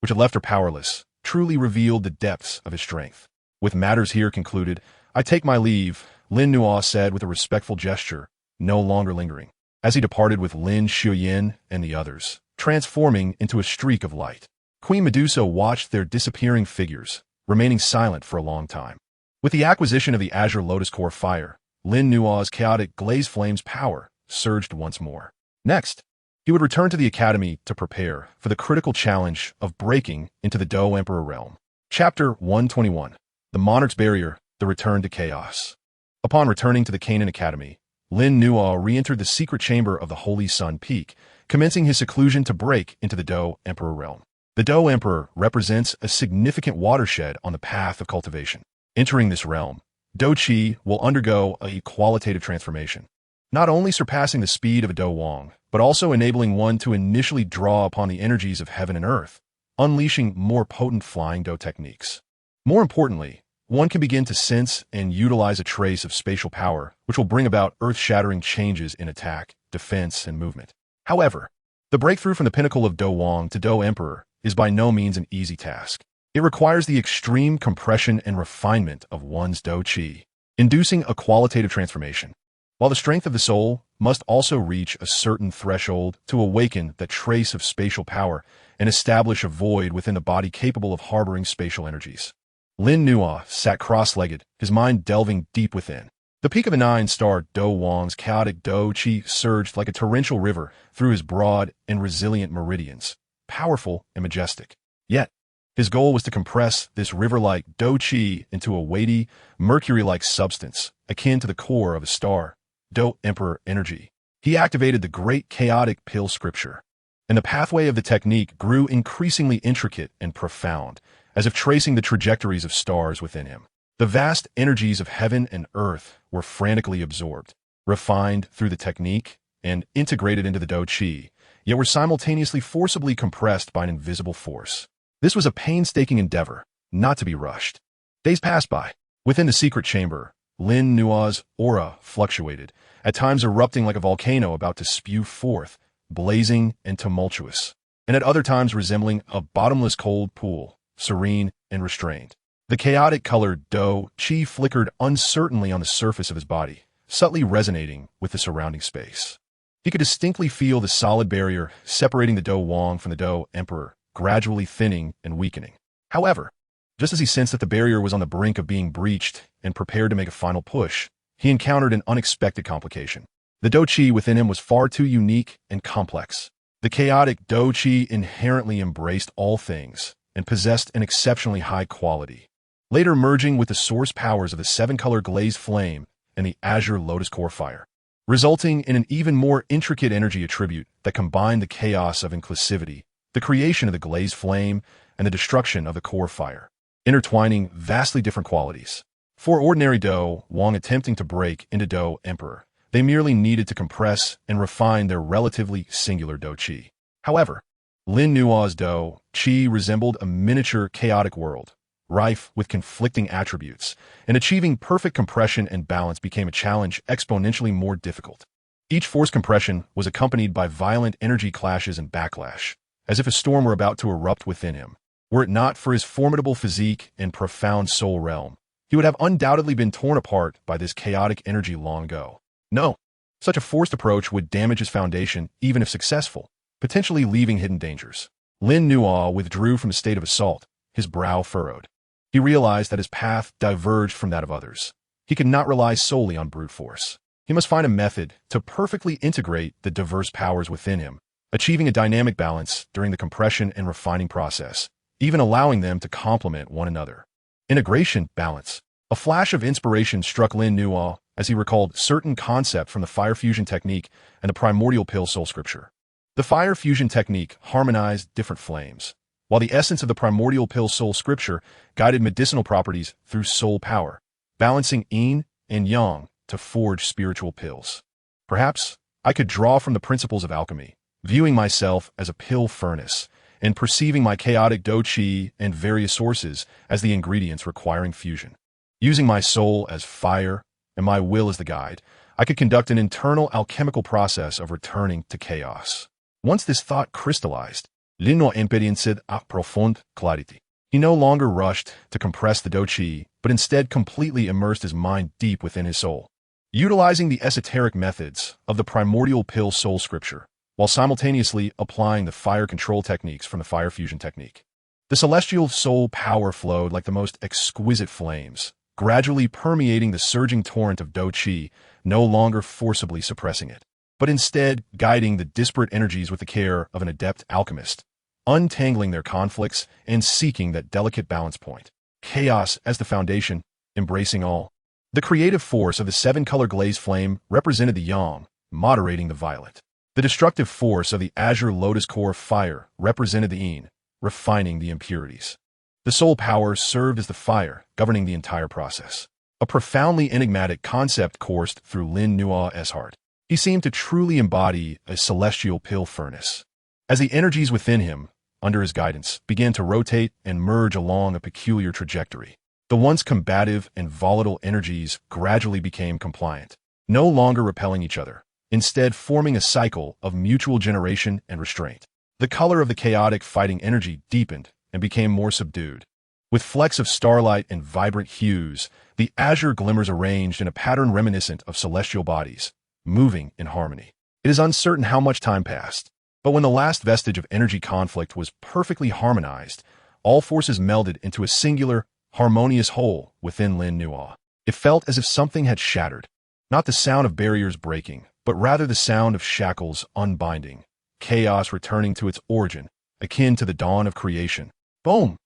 which had left her powerless, truly revealed the depths of his strength. With matters here concluded, I take my leave, Lin Nuo said with a respectful gesture, no longer lingering, as he departed with Lin Xiaoyan and the others, transforming into a streak of light. Queen Medusa watched their disappearing figures, remaining silent for a long time. With the acquisition of the Azure Lotus Core fire, Lin Nua's chaotic glaze flames power surged once more. Next, he would return to the Academy to prepare for the critical challenge of breaking into the Dou Emperor realm. Chapter 121. The Monarch's Barrier, the Return to Chaos. Upon returning to the Canaan Academy, Lin Nua re-entered the secret chamber of the Holy Sun Peak, commencing his seclusion to break into the Dou Emperor realm. The Dou Emperor represents a significant watershed on the path of cultivation. Entering this realm, Dou Qi will undergo a qualitative transformation, not only surpassing the speed of a Dou Wang, but also enabling one to initially draw upon the energies of heaven and earth, unleashing more potent flying Dou techniques. More importantly, one can begin to sense and utilize a trace of spatial power, which will bring about earth-shattering changes in attack, defense, and movement. However, the breakthrough from the pinnacle of Dou Wang to Dou Emperor is by no means an easy task. It requires the extreme compression and refinement of one's Dou Qi, inducing a qualitative transformation, while the strength of the soul must also reach a certain threshold to awaken that trace of spatial power and establish a void within the body capable of harboring spatial energies. Lin Nua sat cross-legged, his mind delving deep within. The peak of the nine-star Dou Wang's chaotic Dou Qi surged like a torrential river through his broad and resilient meridians, powerful and majestic. Yet, his goal was to compress this river-like Dou Qi into a weighty, mercury-like substance, akin to the core of a star, Dou Emperor energy. He activated the great chaotic pill scripture, and the pathway of the technique grew increasingly intricate and profound, as if tracing the trajectories of stars within him. The vast energies of heaven and earth were frantically absorbed, refined through the technique, and integrated into the Dou Qi, yet were simultaneously forcibly compressed by an invisible force. This was a painstaking endeavor, not to be rushed. Days passed by. Within the secret chamber, Lin Nua's aura fluctuated, at times erupting like a volcano about to spew forth, blazing and tumultuous, and at other times resembling a bottomless cold pool, serene and restrained. The chaotic-colored Dou Qi flickered uncertainly on the surface of his body, subtly resonating with the surrounding space. He could distinctly feel the solid barrier separating the Dou Wang from the Dou Emperor, gradually thinning and weakening. However, just as he sensed that the barrier was on the brink of being breached and prepared to make a final push, he encountered an unexpected complication. The Dou Qi within him was far too unique and complex. The chaotic Dou Qi inherently embraced all things and possessed an exceptionally high quality, later merging with the source powers of the seven-color glazed flame and the Azure Lotus Core fire, resulting in an even more intricate energy attribute that combined the chaos of inclusivity, the creation of the glazed flame, and the destruction of the core fire, intertwining vastly different qualities. For ordinary Dou Wang attempting to break into Dou Emperor, they merely needed to compress and refine their relatively singular Dou Qi. However, Lin Nua's Dou Qi resembled a miniature chaotic world, rife with conflicting attributes, and achieving perfect compression and balance became a challenge exponentially more difficult. Each forced compression was accompanied by violent energy clashes and backlash, as if a storm were about to erupt within him. Were it not for his formidable physique and profound soul realm, he would have undoubtedly been torn apart by this chaotic energy long ago. No, such a forced approach would damage his foundation even if successful, potentially leaving hidden dangers. Lin Nua withdrew from the state of assault, his brow furrowed. He realized that his path diverged from that of others. He could not rely solely on brute force. He must find a method to perfectly integrate the diverse powers within him, achieving a dynamic balance during the compression and refining process, even allowing them to complement one another. Integration balance. A flash of inspiration struck Lin Nua as he recalled certain concepts from the fire fusion technique and the primordial pill soul scripture. The fire fusion technique harmonized different flames, while the essence of the primordial pill soul scripture guided medicinal properties through soul power, balancing yin and yang to forge spiritual pills. Perhaps I could draw from the principles of alchemy, viewing myself as a pill furnace, and perceiving my chaotic Dou Qi and various sources as the ingredients requiring fusion. Using my soul as fire and my will as the guide, I could conduct an internal alchemical process of returning to chaos. Once this thought crystallized, Lin Nua experienced a profound clarity. He no longer rushed to compress the Dou Qi, but instead completely immersed his mind deep within his soul, utilizing the esoteric methods of the primordial pill soul scripture, while simultaneously applying the fire control techniques from the fire fusion technique. The celestial soul power flowed like the most exquisite flames, gradually permeating the surging torrent of Dou Qi, no longer forcibly suppressing it, but instead guiding the disparate energies with the care of an adept alchemist, untangling their conflicts and seeking that delicate balance point. Chaos as the foundation, embracing all. The creative force of the seven-color glaze flame represented the yang, moderating the violet. The destructive force of the azure lotus core fire represented the yin, refining the impurities. The soul power served as the fire, governing the entire process. A profoundly enigmatic concept coursed through Lin Nua's heart. He seemed to truly embody a celestial pill furnace. As the energies within him, under his guidance, began to rotate and merge along a peculiar trajectory, the once combative and volatile energies gradually became compliant, no longer repelling each other, instead forming a cycle of mutual generation and restraint. The color of the chaotic fighting energy deepened and became more subdued. With flecks of starlight and vibrant hues, the azure glimmers arranged in a pattern reminiscent of celestial bodies, moving in harmony. It is uncertain how much time passed, but when the last vestige of energy conflict was perfectly harmonized, all forces melded into a singular, harmonious whole within Lin Nua. It felt as if something had shattered, not the sound of barriers breaking, but rather the sound of shackles unbinding, chaos returning to its origin, akin to the dawn of creation. Boom!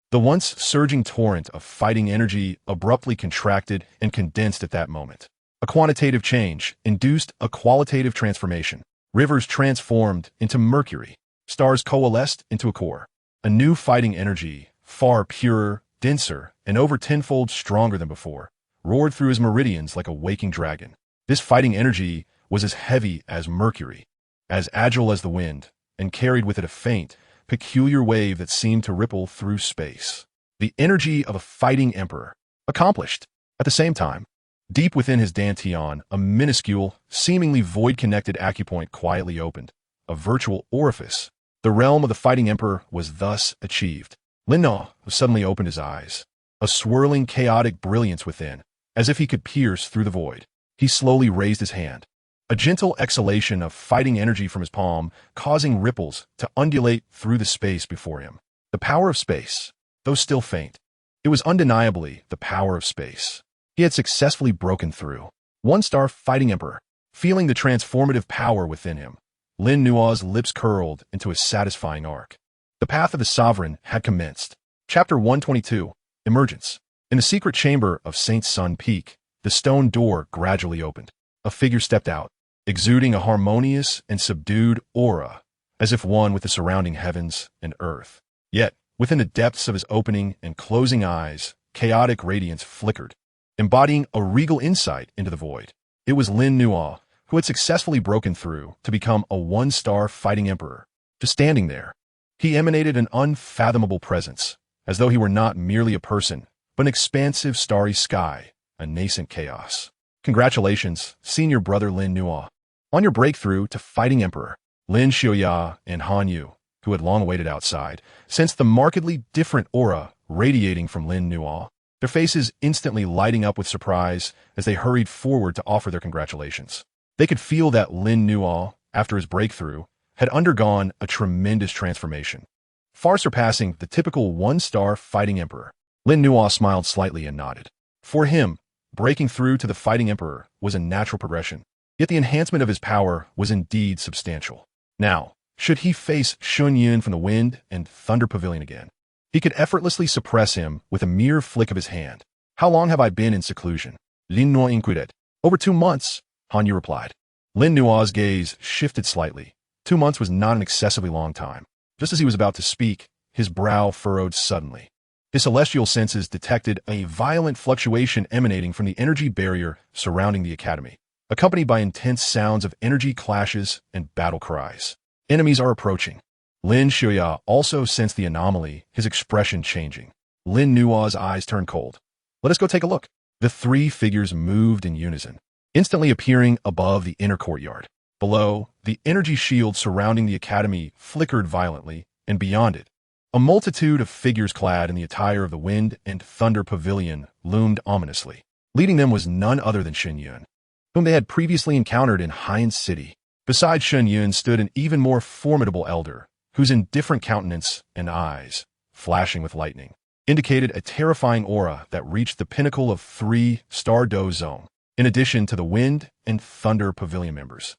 The once surging torrent of fighting energy abruptly contracted and condensed at that moment. A quantitative change induced a qualitative transformation. Rivers transformed into mercury. Stars coalesced into a core. A new fighting energy, far purer, denser, and over tenfold stronger than before, roared through his meridians like a waking dragon. This fighting energy was as heavy as mercury, as agile as the wind, and carried with it a faint, peculiar wave that seemed to ripple through space. The energy of a fighting emperor, accomplished. At the same time, deep within his dantian, a minuscule, seemingly void-connected acupoint quietly opened, a virtual orifice. The realm of the fighting emperor was thus achieved. Lin Nua suddenly opened his eyes, a swirling, chaotic brilliance within, as if he could pierce through the void. He slowly raised his hand, a gentle exhalation of fighting energy from his palm, causing ripples to undulate through the space before him. The power of space, though still faint. It was undeniably the power of space. He had successfully broken through. One-star fighting emperor, feeling the transformative power within him. Lin Nua's lips curled into a satisfying arc. The path of the sovereign had commenced. Chapter 122, Emergence. In the secret chamber of Saint Sun Peak, the stone door gradually opened. A figure stepped out, exuding a harmonious and subdued aura, as if one with the surrounding heavens and earth. Yet, within the depths of his opening and closing eyes, chaotic radiance flickered, embodying a regal insight into the void. It was Lin Nua, who had successfully broken through to become a one-star fighting emperor. Just standing there, he emanated an unfathomable presence, as though he were not merely a person, but an expansive starry sky, a nascent chaos. Congratulations, senior brother Lin Nua, on your breakthrough to fighting emperor. Lin Xiaoya and Han Yu, who had long waited outside, sensed the markedly different aura radiating from Lin Nua, their faces instantly lighting up with surprise as they hurried forward to offer their congratulations. They could feel that Lin Nua, after his breakthrough, had undergone a tremendous transformation, far surpassing the typical one-star fighting emperor. Lin Nua smiled slightly and nodded. For him, breaking through to the fighting emperor was a natural progression, yet the enhancement of his power was indeed substantial. Now, should he face Shun Yun from the Wind and Thunder Pavilion again, he could effortlessly suppress him with a mere flick of his hand. How long have I been in seclusion? Lin Nua inquired. Over 2 months, Han Yu replied. Lin Nua's gaze shifted slightly. 2 months was not an excessively long time. Just as he was about to speak, his brow furrowed suddenly. His celestial senses detected a violent fluctuation emanating from the energy barrier surrounding the academy, accompanied by intense sounds of energy clashes and battle cries. Enemies are approaching. Lin Xiaoya also sensed the anomaly, his expression changing. Lin Nua's eyes turned cold. Let us go take a look. The 3 figures moved in unison, instantly appearing above the inner courtyard. Below, the energy shield surrounding the academy flickered violently, and beyond it, a multitude of figures clad in the attire of the Wind and Thunder Pavilion loomed ominously. Leading them was none other than Shun Yun, whom they had previously encountered in Haiyan City. Beside Shun Yun stood an even more formidable elder, whose indifferent countenance and eyes, flashing with lightning, indicated a terrifying aura that reached the pinnacle of 3-star Dou Zone, in addition to the Wind and Thunder Pavilion members.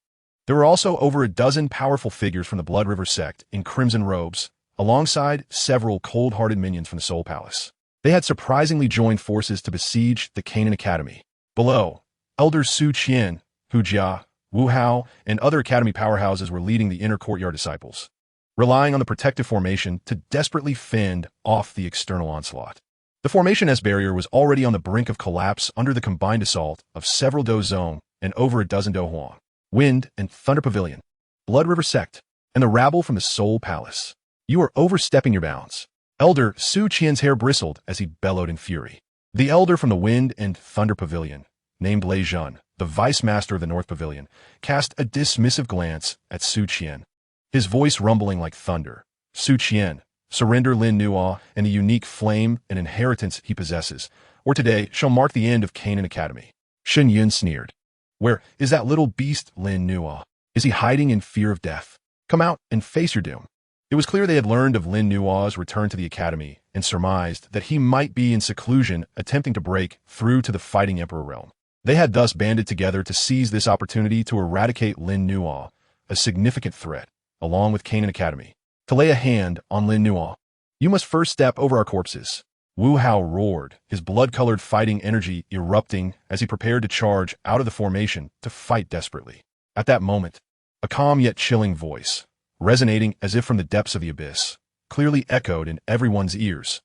There were also over a dozen powerful figures from the Blood River sect in crimson robes, alongside several cold-hearted minions from the Soul Palace. They had surprisingly joined forces to besiege the Canaan Academy. Below, elders Su Qian, Hu Jia, Wu Hao, and other academy powerhouses were leading the inner courtyard disciples, relying on the protective formation to desperately fend off the external onslaught. The Formation S barrier was already on the brink of collapse under the combined assault of several Dou Zone and over a dozen Dou Huang, Wind and Thunder Pavilion, Blood River sect, and the rabble from the Soul Palace. You are overstepping your bounds. Elder Su Qian's hair bristled as he bellowed in fury. The elder from the Wind and Thunder Pavilion, named Lei Zhun, the vice master of the North Pavilion, cast a dismissive glance at Su Qian, his voice rumbling like thunder. Su Qian, surrender Lin Nuo and the unique flame and inheritance he possesses, or today shall mark the end of Canaan Academy. Shen Yun sneered. Where is that little beast Lin Nuo? Is he hiding in fear of death? Come out and face your doom. It was clear they had learned of Lin Nuo's return to the academy and surmised that he might be in seclusion attempting to break through to the Fighting Emperor realm. They had thus banded together to seize this opportunity to eradicate Lin Nuo, a significant threat, along with Canaan Academy. To lay a hand on Lin Nuo, you must first step over our corpses. Wu Hao roared, his blood-colored fighting energy erupting as he prepared to charge out of the formation to fight desperately. At that moment, a calm yet chilling voice, resonating as if from the depths of the abyss, clearly echoed in everyone's ears.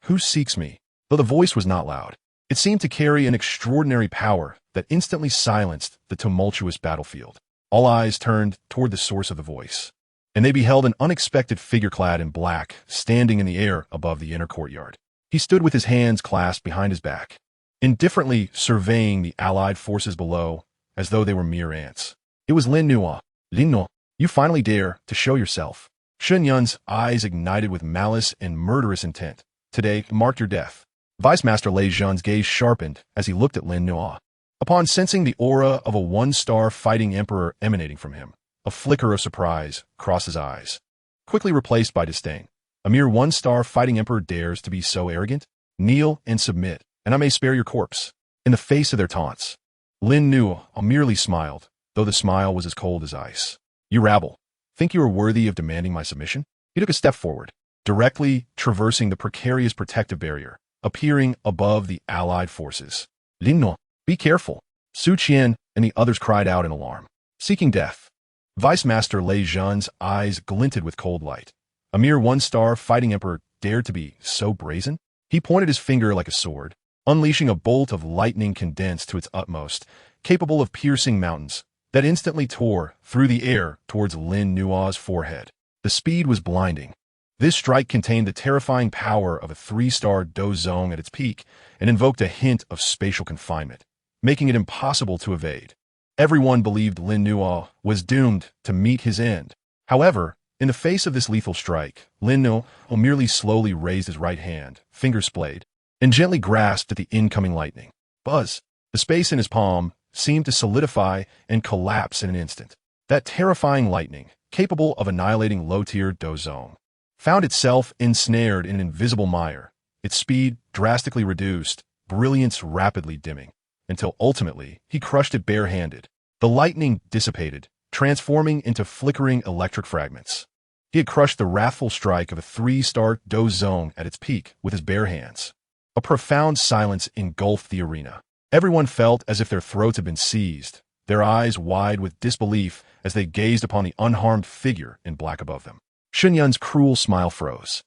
Who seeks me? Though the voice was not loud, it seemed to carry an extraordinary power that instantly silenced the tumultuous battlefield. All eyes turned toward the source of the voice, and they beheld an unexpected figure clad in black standing in the air above the inner courtyard. He stood with his hands clasped behind his back, indifferently surveying the allied forces below as though they were mere ants. It was Lin Nuo. Lin Nuo, you finally dare to show yourself. Shen Yun's eyes ignited with malice and murderous intent. Today marked your death. Vice Master Lei Zhun's gaze sharpened as he looked at Lin Nuo. Upon sensing the aura of a 1-star fighting emperor emanating from him, a flicker of surprise crossed his eyes, quickly replaced by disdain. A mere 1-star fighting emperor dares to be so arrogant? Kneel and submit, and I may spare your corpse. In the face of their taunts, Lin Nuo merely smiled, though the smile was as cold as ice. You rabble, think you are worthy of demanding my submission? He took a step forward, directly traversing the precarious protective barrier, appearing above the allied forces. Lin Nuo, be careful. Su Qian and the others cried out in alarm, seeking death. Vice Master Lei Zhun's eyes glinted with cold light. A mere 1-star fighting emperor dared to be so brazen? He pointed his finger like a sword, unleashing a bolt of lightning condensed to its utmost, capable of piercing mountains, that instantly tore through the air towards Lin Nuo's forehead. The speed was blinding. This strike contained the terrifying power of a 3-star Dou Zone at its peak and invoked a hint of spatial confinement, making it impossible to evade. Everyone believed Lin Nuo was doomed to meet his end. However, in the face of this lethal strike, Lin Nuo merely slowly raised his right hand, finger splayed, and gently grasped at the incoming lightning. Buzz! The space in his palm seemed to solidify and collapse in an instant. That terrifying lightning, capable of annihilating low-tier Dou Zone, found itself ensnared in an invisible mire, its speed drastically reduced, brilliance rapidly dimming, until ultimately he crushed it bare-handed. The lightning dissipated, transforming into flickering electric fragments. He had crushed the wrathful strike of a 3-star Dou Zone at its peak with his bare hands. A profound silence engulfed the arena. Everyone felt as if their throats had been seized, their eyes wide with disbelief as they gazed upon the unharmed figure in black above them. Shen Yun's cruel smile froze,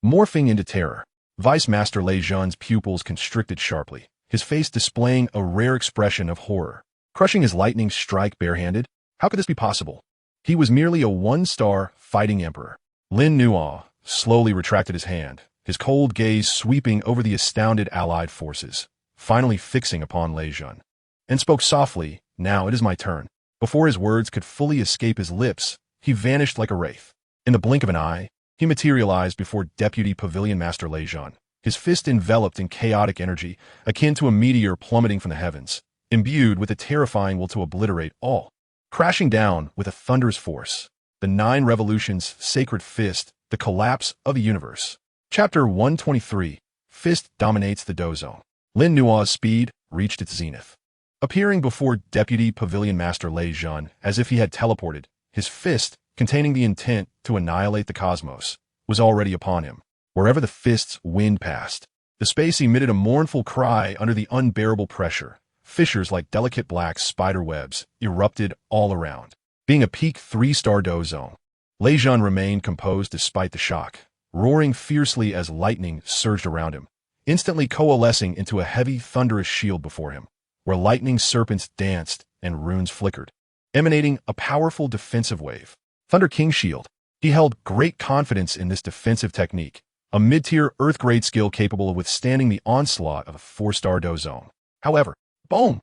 morphing into terror. Vice Master Lei Zhun's pupils constricted sharply, his face displaying a rare expression of horror. Crushing his lightning strike barehanded? How could this be possible? He was merely a 1-star fighting emperor. Lin Nuo slowly retracted his hand, his cold gaze sweeping over the astounded allied forces, finally fixing upon Lei Zhun, and spoke softly, "Now it is my turn." Before his words could fully escape his lips, he vanished like a wraith. In the blink of an eye, he materialized before Deputy Pavilion Master Lei Zhun, his fist enveloped in chaotic energy, akin to a meteor plummeting from the heavens, imbued with a terrifying will to obliterate all. Crashing down with a thunderous force, the 9 revolutions' sacred fist, the collapse of the universe. Chapter 123. Fist dominates the Dou Zone. Lin Nua's speed reached its zenith. Appearing before Deputy Pavilion Master Lei Zhan as if he had teleported, his fist, containing the intent to annihilate the cosmos, was already upon him. Wherever the fist's wind passed, the space emitted a mournful cry under the unbearable pressure. Fissures like delicate black spider webs erupted all around. Being a peak 3-star Dou Zone, Lei Zhan remained composed despite the shock, roaring fiercely as lightning surged around him, instantly coalescing into a heavy, thunderous shield before him, where lightning serpents danced and runes flickered, emanating a powerful defensive wave. Thunder King Shield. He held great confidence in this defensive technique, a mid-tier Earth-grade skill capable of withstanding the onslaught of a 4-star Dou Zone. However, boom!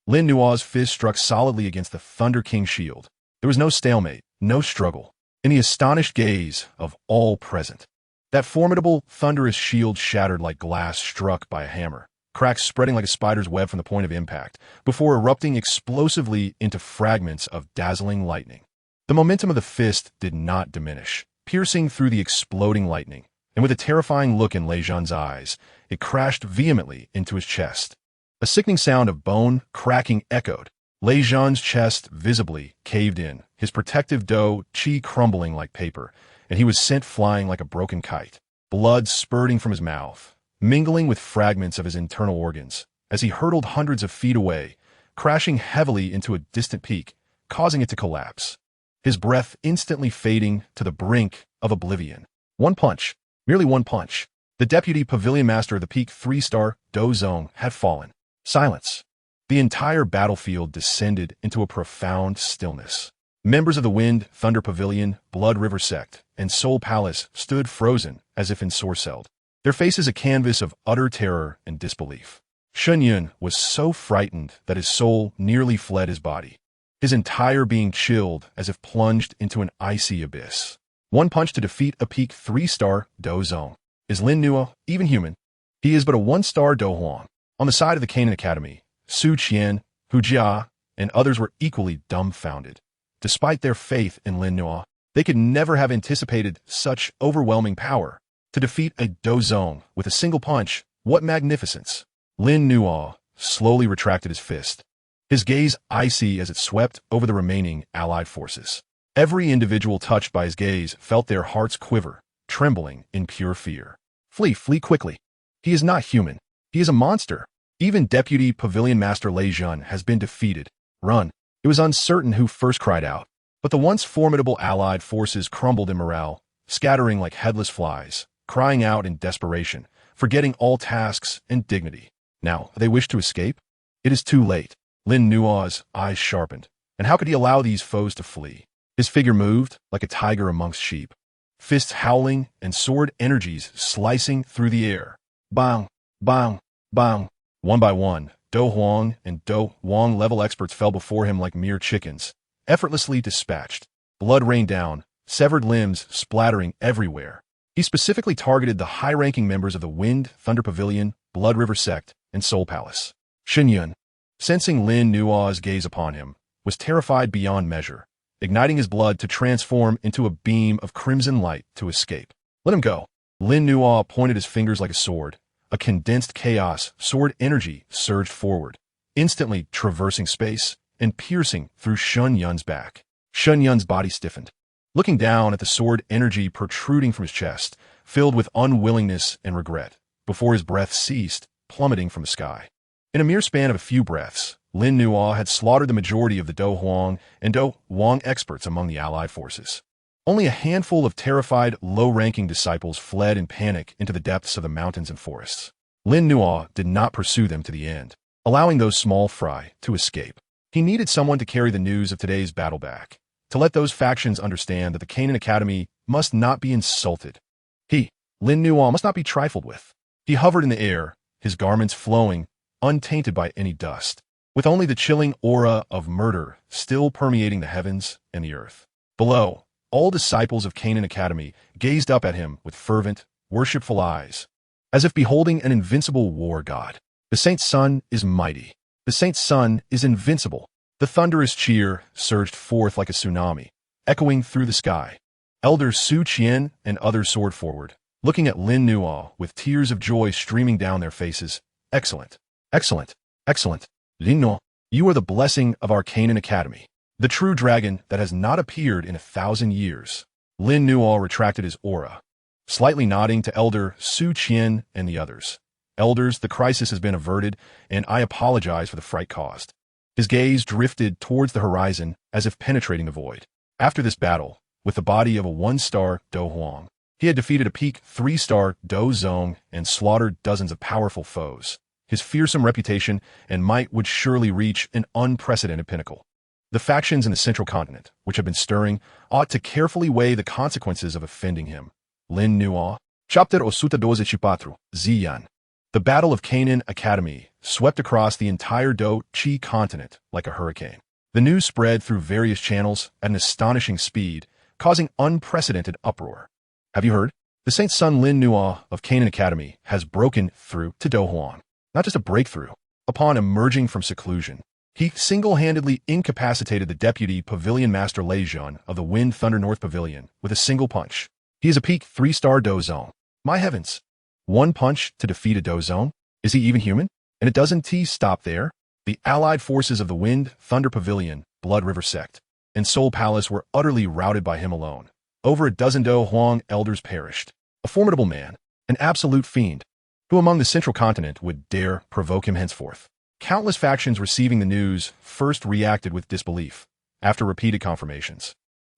Lin Nua's fist struck solidly against the Thunder King Shield. There was no stalemate, no struggle. In the astonished gaze of all present, that formidable, thunderous shield shattered like glass struck by a hammer, cracks spreading like a spider's web from the point of impact, before erupting explosively into fragments of dazzling lightning. The momentum of the fist did not diminish, piercing through the exploding lightning, and with a terrifying look in Lei Zhan's eyes, it crashed vehemently into his chest. A sickening sound of bone cracking echoed. Lei Zhan's chest visibly caved in, his protective Dou Qi crumbling like paper, and he was sent flying like a broken kite, blood spurting from his mouth, mingling with fragments of his internal organs, as he hurtled hundreds of feet away, crashing heavily into a distant peak, causing it to collapse, his breath instantly fading to the brink of oblivion. One punch, merely one punch. The Deputy Pavilion Master of the peak 3-star Dou Zone had fallen. Silence. The entire battlefield descended into a profound stillness. Members of the Wind, Thunder Pavilion, Blood River Sect, and Soul Palace stood frozen as if ensorcelled, their faces a canvas of utter terror and disbelief. Shun Yun was so frightened that his soul nearly fled his body, his entire being chilled as if plunged into an icy abyss. One punch to defeat a peak 3-star Dou Zone. Is Lin Nua even human? He is but a 1-star Dou Huang. On the side of the Canaan Academy, Su Qian, Hu Jia, and others were equally dumbfounded. Despite their faith in Lin Nua, they could never have anticipated such overwhelming power. To defeat a Dou Zone with a single punch, what magnificence! Lin Nua slowly retracted his fist, his gaze icy as it swept over the remaining allied forces. Every individual touched by his gaze felt their hearts quiver, trembling in pure fear. Flee quickly. He is not human. He is a monster. Even Deputy Pavilion Master Lei Zhan has been defeated. Run. It was uncertain who first cried out, but the once formidable allied forces crumbled in morale, scattering like headless flies, crying out in desperation, forgetting all tasks and dignity. Now, they wish to escape? It is too late. Lin Nua's eyes sharpened. And how could he allow these foes to flee? His figure moved like a tiger amongst sheep, fists howling and sword energies slicing through the air. Bang, bang, bang. One by one, Dou Huang and Dou Wang level experts fell before him like mere chickens, effortlessly dispatched. Blood rained down, severed limbs splattering everywhere. He specifically targeted the high-ranking members of the Wind, Thunder Pavilion, Blood River Sect, and Soul Palace. Shun Yun, sensing Lin Nua's gaze upon him, was terrified beyond measure, igniting his blood to transform into a beam of crimson light to escape. Let him go. Lin Nua pointed his fingers like a sword. A condensed chaos sword energy surged forward, instantly traversing space and piercing through Shun Yun's back. Shun Yun's body stiffened, looking down at the sword energy protruding from his chest, filled with unwillingness and regret, before his breath ceased, plummeting from the sky. In a mere span of a few breaths, Lin Nua had slaughtered the majority of the Dou Huang and Dou Wang experts among the allied forces. Only a handful of terrified, low-ranking disciples fled in panic into the depths of the mountains and forests. Lin Nua did not pursue them to the end, allowing those small fry to escape. He needed someone to carry the news of today's battle back, to let those factions understand that the Canaan Academy must not be insulted. He, Lin Nua, must not be trifled with. He hovered in the air, his garments flowing, untainted by any dust, with only the chilling aura of murder still permeating the heavens and the earth. Below, all disciples of Canaan Academy gazed up at him with fervent, worshipful eyes, as if beholding an invincible war god. The Saint's Son is mighty. The Saint's Son is invincible. The thunderous cheer surged forth like a tsunami, echoing through the sky. Elders Su Qian and others soared forward, looking at Lin Nuo with tears of joy streaming down their faces. Excellent, excellent, excellent. Lin Nuo, you are the blessing of our Canaan Academy, the true dragon that has not appeared in 1,000 years. Lin Nuo retracted his aura, slightly nodding to Elder Su Qian and the others. Elders, the crisis has been averted, and I apologize for the fright caused. His gaze drifted towards the horizon as if penetrating the void. After this battle, with the body of a 1-star Dou Huang, he had defeated a peak 3-star Dou Zong and slaughtered dozens of powerful foes. His fearsome reputation and might would surely reach an unprecedented pinnacle. The factions in the central continent, which have been stirring, ought to carefully weigh the consequences of offending him. Lin Nuo, Chapter Osuta 24, Ziyan. The Battle of Canaan Academy swept across the entire Dou Qi Continent like a hurricane. The news spread through various channels at an astonishing speed, causing unprecedented uproar. Have you heard? The Saint's son Lin Nuo of Canaan Academy has broken through to Dou Huang. Not just a breakthrough. Upon emerging from seclusion, he single-handedly incapacitated the deputy pavilion master Lei Zhan of the Wind Thunder North Pavilion with a single punch. He is a peak 3-star Dou Zong. My heavens! One punch to defeat a Dou Zong? Is he even human? And it doesn't stop there. The allied forces of the Wind Thunder Pavilion, Blood River Sect, and Soul Palace were utterly routed by him alone. Over a dozen Dou Huang elders perished. A formidable man, an absolute fiend. Who among the central continent would dare provoke him henceforth? Countless factions receiving the news first reacted with disbelief. After repeated confirmations,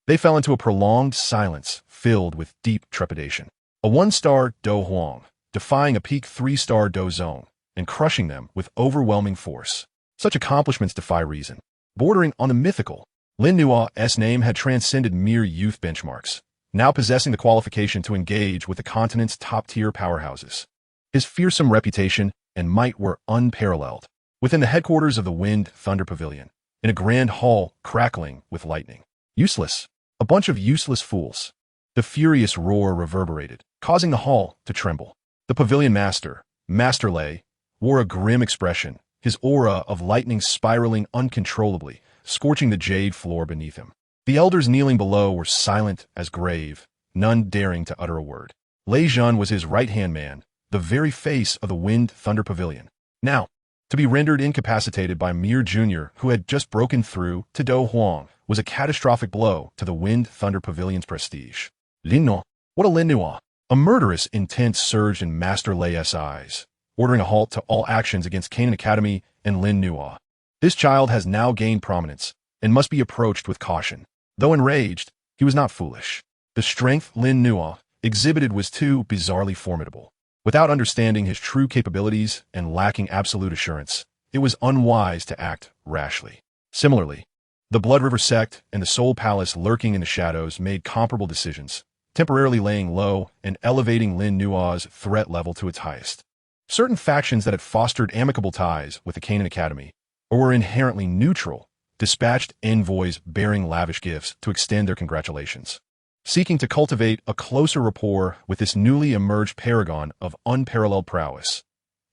they fell into a prolonged silence filled with deep trepidation. A 1-star Dou Huang, defying a peak 3-star Dou Zong, and crushing them with overwhelming force. Such accomplishments defy reason. Bordering on the mythical, Lin Nuo's name had transcended mere youth benchmarks, now possessing the qualification to engage with the continent's top-tier powerhouses. His fearsome reputation and might were unparalleled. Within the headquarters of the Wind Thunder Pavilion, in a grand hall crackling with lightning. Useless. A bunch of useless fools. The furious roar reverberated, causing the hall to tremble. The pavilion master, Master Lei, wore a grim expression, his aura of lightning spiraling uncontrollably, scorching the jade floor beneath him. The elders kneeling below were silent as grave, none daring to utter a word. Lei Zhan was his right-hand man, the very face of the Wind Thunder Pavilion. Now, to be rendered incapacitated by a mere junior who had just broken through to Dou Huang was a catastrophic blow to the Wind Thunder Pavilion's prestige. Lin Nuo, what a Lin Nuo! A murderous intent surged in Master Lei's eyes, ordering a halt to all actions against Canaan Academy and Lin Nuo. This child has now gained prominence and must be approached with caution. Though enraged, he was not foolish. The strength Lin Nuo exhibited was too bizarrely formidable. Without understanding his true capabilities and lacking absolute assurance, it was unwise to act rashly. Similarly, the Blood River Sect and the Soul Palace lurking in the shadows made comparable decisions, temporarily laying low and elevating Lin Nuo's threat level to its highest. Certain factions that had fostered amicable ties with the Canaan Academy, or were inherently neutral, dispatched envoys bearing lavish gifts to extend their congratulations, seeking to cultivate a closer rapport with this newly emerged paragon of unparalleled prowess.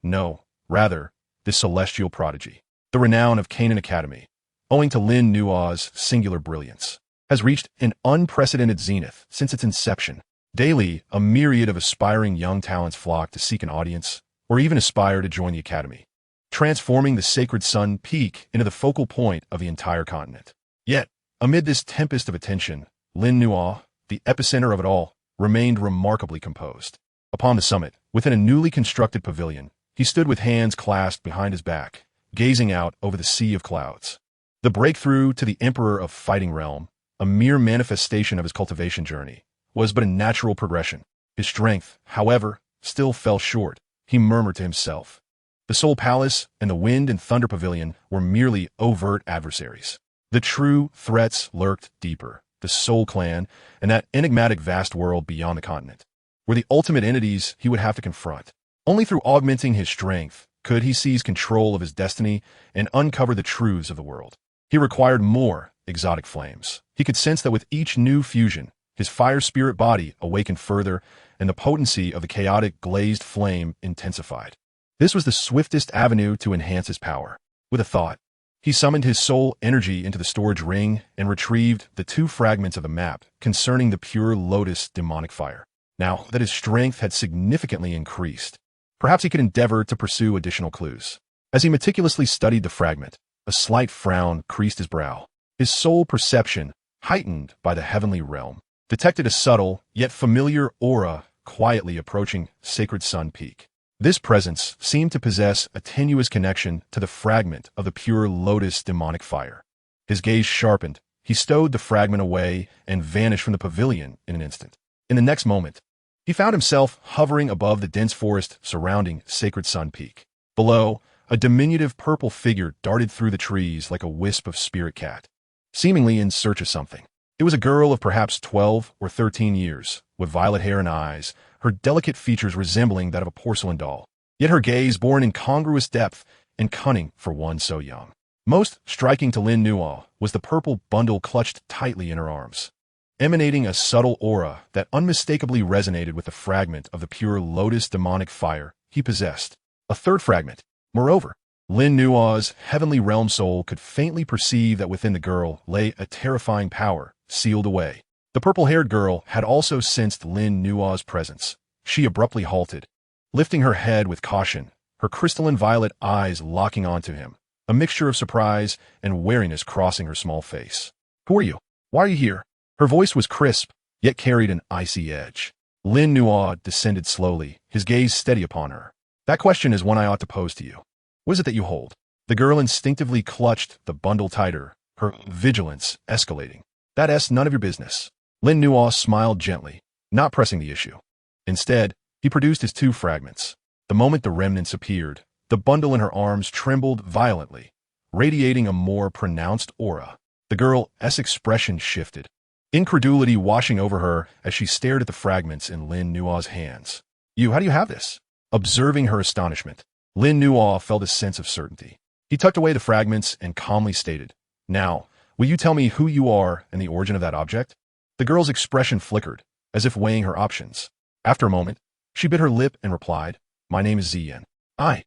No, rather, this celestial prodigy, the renown of Canaan Academy, owing to Lin Nuo's singular brilliance, has reached an unprecedented zenith since its inception. Daily, a myriad of aspiring young talents flock to seek an audience, or even aspire to join the Academy, transforming the sacred sun peak into the focal point of the entire continent. Yet, amid this tempest of attention, Lin Nuo, the epicenter of it all, remained remarkably composed. Upon the summit, within a newly constructed pavilion, he stood with hands clasped behind his back, gazing out over the sea of clouds. The breakthrough to the Emperor of Fighting Realm, a mere manifestation of his cultivation journey, was but a natural progression. His strength, however, still fell short. He murmured to himself. The Soul Palace and the Wind and Thunder Pavilion were merely overt adversaries. The true threats lurked deeper. The Soul Clan and that enigmatic vast world beyond the continent were the ultimate entities he would have to confront. Only through augmenting his strength could he seize control of his destiny and uncover the truths of the world. He required more exotic flames. He could sense that with each new fusion, his fire spirit body awakened further, and the potency of the chaotic glazed flame intensified. This was the swiftest avenue to enhance his power. With a thought, he summoned his soul energy into the storage ring and retrieved the 2 fragments of the map concerning the pure lotus demonic fire. now that his strength had significantly increased. Perhaps he could endeavor to pursue additional clues. As he meticulously studied the fragment, a slight frown creased his brow. His soul perception, heightened by the heavenly realm, detected a subtle, yet familiar aura quietly approaching Sacred Sun Peak. This presence seemed to possess a tenuous connection to the fragment of the pure lotus demonic fire. His gaze sharpened. He stowed the fragment away and vanished from the pavilion in an instant. In the next moment, he found himself hovering above the dense forest surrounding Sacred Sun Peak. Below, a diminutive purple figure darted through the trees like a wisp of spirit cat, seemingly in search of something. It was a girl of perhaps 12 or 13 years, with violet hair and eyes, her delicate features resembling that of a porcelain doll, yet her gaze bore an incongruous depth and cunning for one so young. Most striking to Lin Nuo was the purple bundle clutched tightly in her arms, emanating a subtle aura that unmistakably resonated with the fragment of the pure lotus demonic fire he possessed. A third fragment. Moreover, Lin Nuo's heavenly realm soul could faintly perceive that within the girl lay a terrifying power, sealed away. The purple-haired girl had also sensed Lin Nuo's presence. She abruptly halted, lifting her head with caution, her crystalline violet eyes locking onto him, a mixture of surprise and wariness crossing her small face. "Who are you? Why are you here?" Her voice was crisp, yet carried an icy edge. Lin Nuo descended slowly, his gaze steady upon her. "That question is one I ought to pose to you. What is it that you hold?" The girl instinctively clutched the bundle tighter, her vigilance escalating. "That's none of your business." Lin Nuo smiled gently, not pressing the issue. Instead, he produced his two fragments. The moment the remnants appeared, the bundle in her arms trembled violently, radiating a more pronounced aura. The girl's expression shifted, incredulity washing over her as she stared at the fragments in Lin Nuo's hands. How do you have this?" Observing her astonishment, Lin Nuo felt a sense of certainty. He tucked away the fragments and calmly stated, "Now, will you tell me who you are and the origin of that object?" The girl's expression flickered, as if weighing her options. After a moment, she bit her lip and replied, "My name is Ziyan. I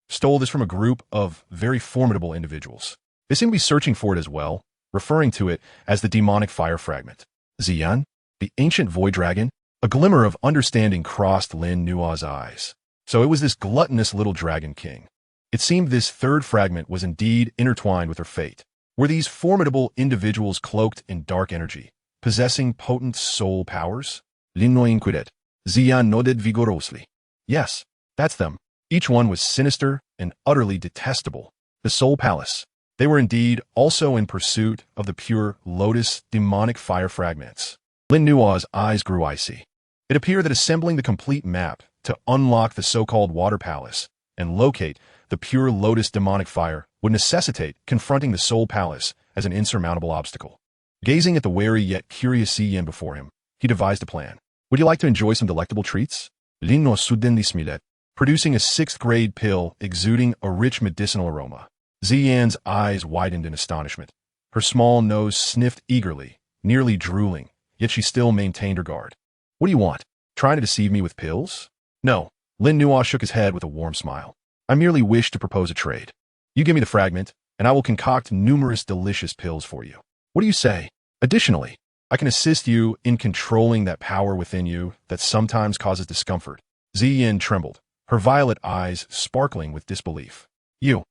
stole this from a group of very formidable individuals. They seem to be searching for it as well, referring to it as the demonic fire fragment." Ziyan? The ancient void dragon? A glimmer of understanding crossed Lin Nuo's eyes. So it was this gluttonous little dragon king. It seemed this third fragment was indeed intertwined with her fate. Were these formidable individuals cloaked in dark energy, possessing potent soul powers? Lin Nuo inquired. Ziyan nodded vigorously. "Yes, that's them." Each one was sinister and utterly detestable. The Soul Palace. They were indeed also in pursuit of the pure lotus demonic fire fragments. Lin Nuo's eyes grew icy. It appeared that assembling the complete map to unlock the so-called Water Palace and locate the pure lotus demonic fire would necessitate confronting the Soul Palace as an insurmountable obstacle. Gazing at the wary yet curious Ziyan before him, he devised a plan. "Would you like to enjoy some delectable treats?" Lin Nuo suddenly smiled, producing a 6th-grade pill exuding a rich medicinal aroma. Ziyan's eyes widened in astonishment. Her small nose sniffed eagerly, nearly drooling, yet she still maintained her guard. "What do you want? Trying to deceive me with pills?" "No." Lin Nuo shook his head with a warm smile. "I merely wish to propose a trade. You give me the fragment, and I will concoct numerous delicious pills for you. What do you say? Additionally, I can assist you in controlling that power within you that sometimes causes discomfort." Ziyan trembled, her violet eyes sparkling with disbelief. You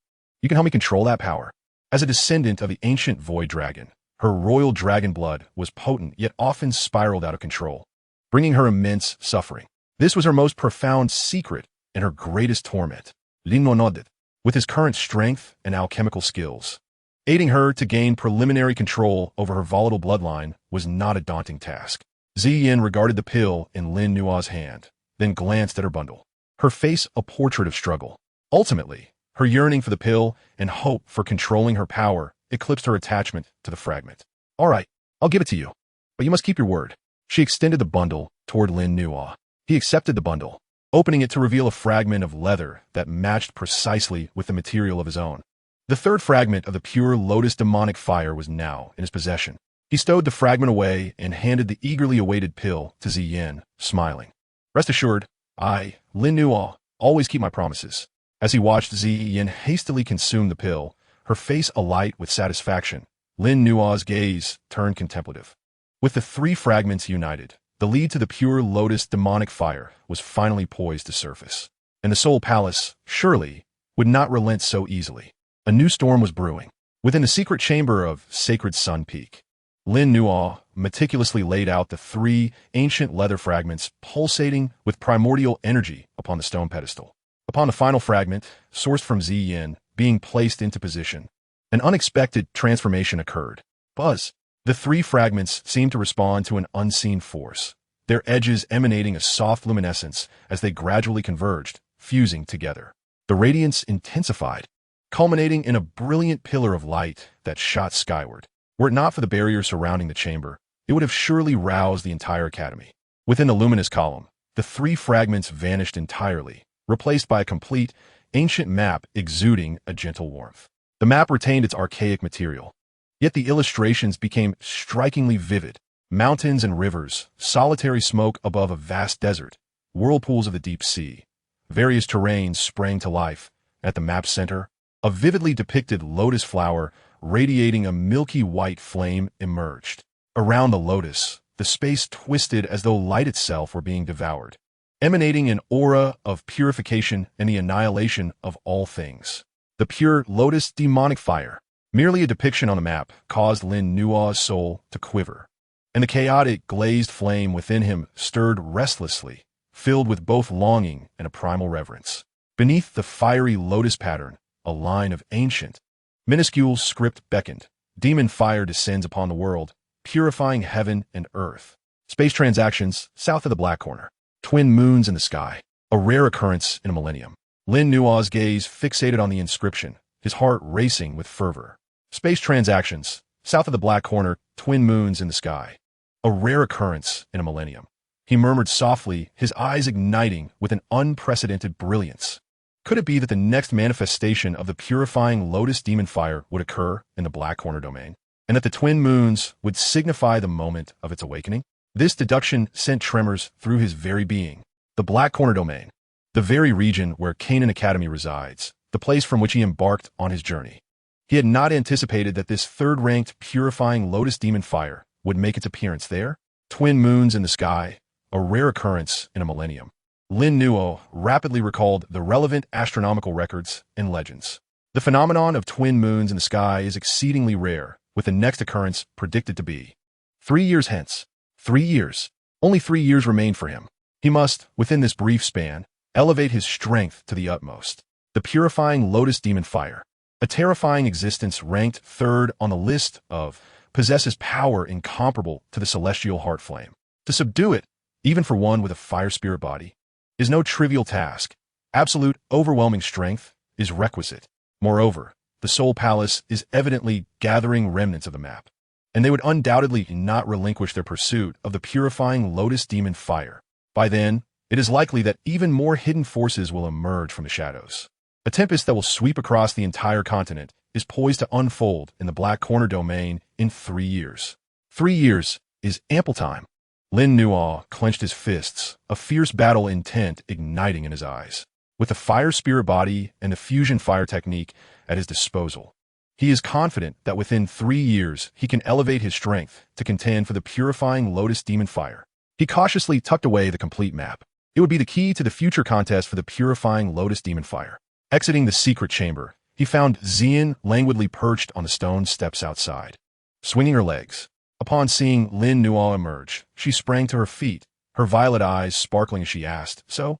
can help me control that power?" As a descendant of the ancient void dragon, her royal dragon blood was potent yet often spiraled out of control, bringing her immense suffering. This was her most profound secret and her greatest torment. Lin Nuo nodded. With his current strength and alchemical skills, aiding her to gain preliminary control over her volatile bloodline was not a daunting task. Ziyan regarded the pill in Lin Nuo's hand, then glanced at her bundle, her face a portrait of struggle. Ultimately, her yearning for the pill and hope for controlling her power eclipsed her attachment to the fragment. "All right, I'll give it to you, but you must keep your word." She extended the bundle toward Lin Nuo. He accepted the bundle, opening it to reveal a fragment of leather that matched precisely with the material of his own. The third fragment of the pure lotus demonic fire was now in his possession. He stowed the fragment away and handed the eagerly awaited pill to Ziyan, smiling. "Rest assured, I, Lin Nuo, always keep my promises." As he watched Ziyan hastily consume the pill, her face alight with satisfaction, Lin Nuo's gaze turned contemplative. With the 3 fragments united, the lead to the pure lotus demonic fire was finally poised to surface. And the Soul Palace, surely, would not relent so easily. A new storm was brewing. Within the secret chamber of Sacred Sun Peak, Lin Nuo meticulously laid out the 3 ancient leather fragments pulsating with primordial energy upon the stone pedestal. Upon the final fragment, sourced from Ziyin, being placed into position, an unexpected transformation occurred. Buzz! The 3 fragments seemed to respond to an unseen force, their edges emanating a soft luminescence as they gradually converged, fusing together. The radiance intensified, culminating in a brilliant pillar of light that shot skyward. Were it not for the barrier surrounding the chamber, it would have surely roused the entire academy. Within the luminous column, the 3 fragments vanished entirely, replaced by a complete, ancient map exuding a gentle warmth. The map retained its archaic material, yet the illustrations became strikingly vivid. Mountains and rivers, solitary smoke above a vast desert, whirlpools of the deep sea. Various terrains sprang to life. At the map's center, a vividly depicted lotus flower radiating a milky white flame emerged. Around the lotus, the space twisted as though light itself were being devoured, emanating an aura of purification and the annihilation of all things. The pure lotus demonic fire, merely a depiction on the map, caused Lin Nuo's soul to quiver, and the chaotic glazed flame within him stirred restlessly, filled with both longing and a primal reverence. Beneath the fiery lotus pattern, a line of ancient, minuscule script beckoned. Demon fire descends upon the world, purifying heaven and earth. Space transactions, south of the black corner. Twin moons in the sky, a rare occurrence in a millennium. Lin Nuo's gaze fixated on the inscription, his heart racing with fervor. Space transactions, south of the black corner, twin moons in the sky. A rare occurrence in a millennium. He murmured softly, his eyes igniting with an unprecedented brilliance. Could it be that the next manifestation of the purifying lotus demon fire would occur in the black corner domain, and that the twin moons would signify the moment of its awakening? This deduction sent tremors through his very being. The black corner domain, the very region where Canaan Academy resides, the place from which he embarked on his journey. He had not anticipated that this third-ranked purifying lotus demon fire would make its appearance there. Twin moons in the sky, a rare occurrence in a millennium. Lin Nuo rapidly recalled the relevant astronomical records and legends. The phenomenon of twin moons in the sky is exceedingly rare, with the next occurrence predicted to be 3 years hence. 3 years. Only 3 years remained for him. He must, within this brief span, elevate his strength to the utmost. The purifying lotus demon fire, a terrifying existence ranked third on the list of, possesses power incomparable to the celestial heart flame. To subdue it, even for one with a fire spirit body, is no trivial task. Absolute, overwhelming strength is requisite. Moreover, the Soul Palace is evidently gathering remnants of the map, and they would undoubtedly not relinquish their pursuit of the purifying lotus demon fire. By then, it is likely that even more hidden forces will emerge from the shadows. A tempest that will sweep across the entire continent is poised to unfold in the black corner domain in 3 years. 3 years is ample time. Lin Nuo clenched his fists, a fierce battle intent igniting in his eyes. With the fire spirit body and the fusion fire technique at his disposal, he is confident that within 3 years he can elevate his strength to contend for the purifying lotus demon fire. He cautiously tucked away the complete map. It would be the key to the future contest for the purifying lotus demon fire. Exiting the secret chamber, he found Ziyin languidly perched on the stone steps outside, swinging her legs. Upon seeing Lin Nuo emerge, she sprang to her feet, her violet eyes sparkling as she asked, "So,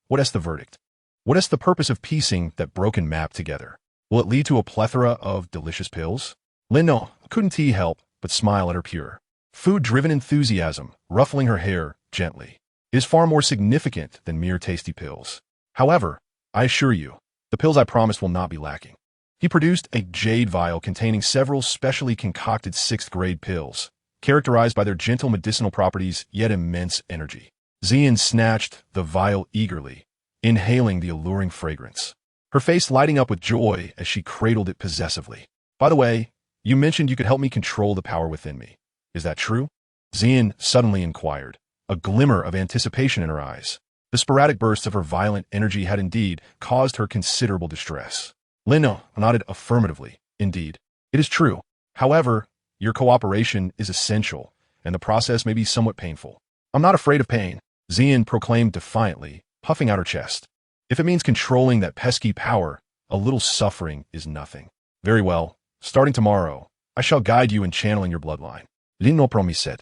what is the verdict? What is the purpose of piecing that broken map together? Will it lead to a plethora of delicious pills?" Lin Nuo couldn't help but smile at her pure, food-driven enthusiasm, ruffling her hair gently. It is far more significant than mere tasty pills. However, I assure you, the pills I promised will not be lacking. He produced a jade vial containing several specially concocted 6th-grade pills, characterized by their gentle medicinal properties yet immense energy. Ziyin snatched the vial eagerly, inhaling the alluring fragrance, her face lighting up with joy as she cradled it possessively. "By the way, you mentioned you could help me control the power within me. Is that true?" Ziyin suddenly inquired, a glimmer of anticipation in her eyes. The sporadic bursts of her violent energy had indeed caused her considerable distress. Lin Nuo nodded affirmatively. "Indeed, it is true. However, your cooperation is essential, and the process may be somewhat painful. I'm not afraid of pain, Xian proclaimed defiantly, puffing out her chest. If it means controlling that pesky power, a little suffering is nothing. Very well, starting tomorrow, I shall guide you in channeling your bloodline, Lin no promised.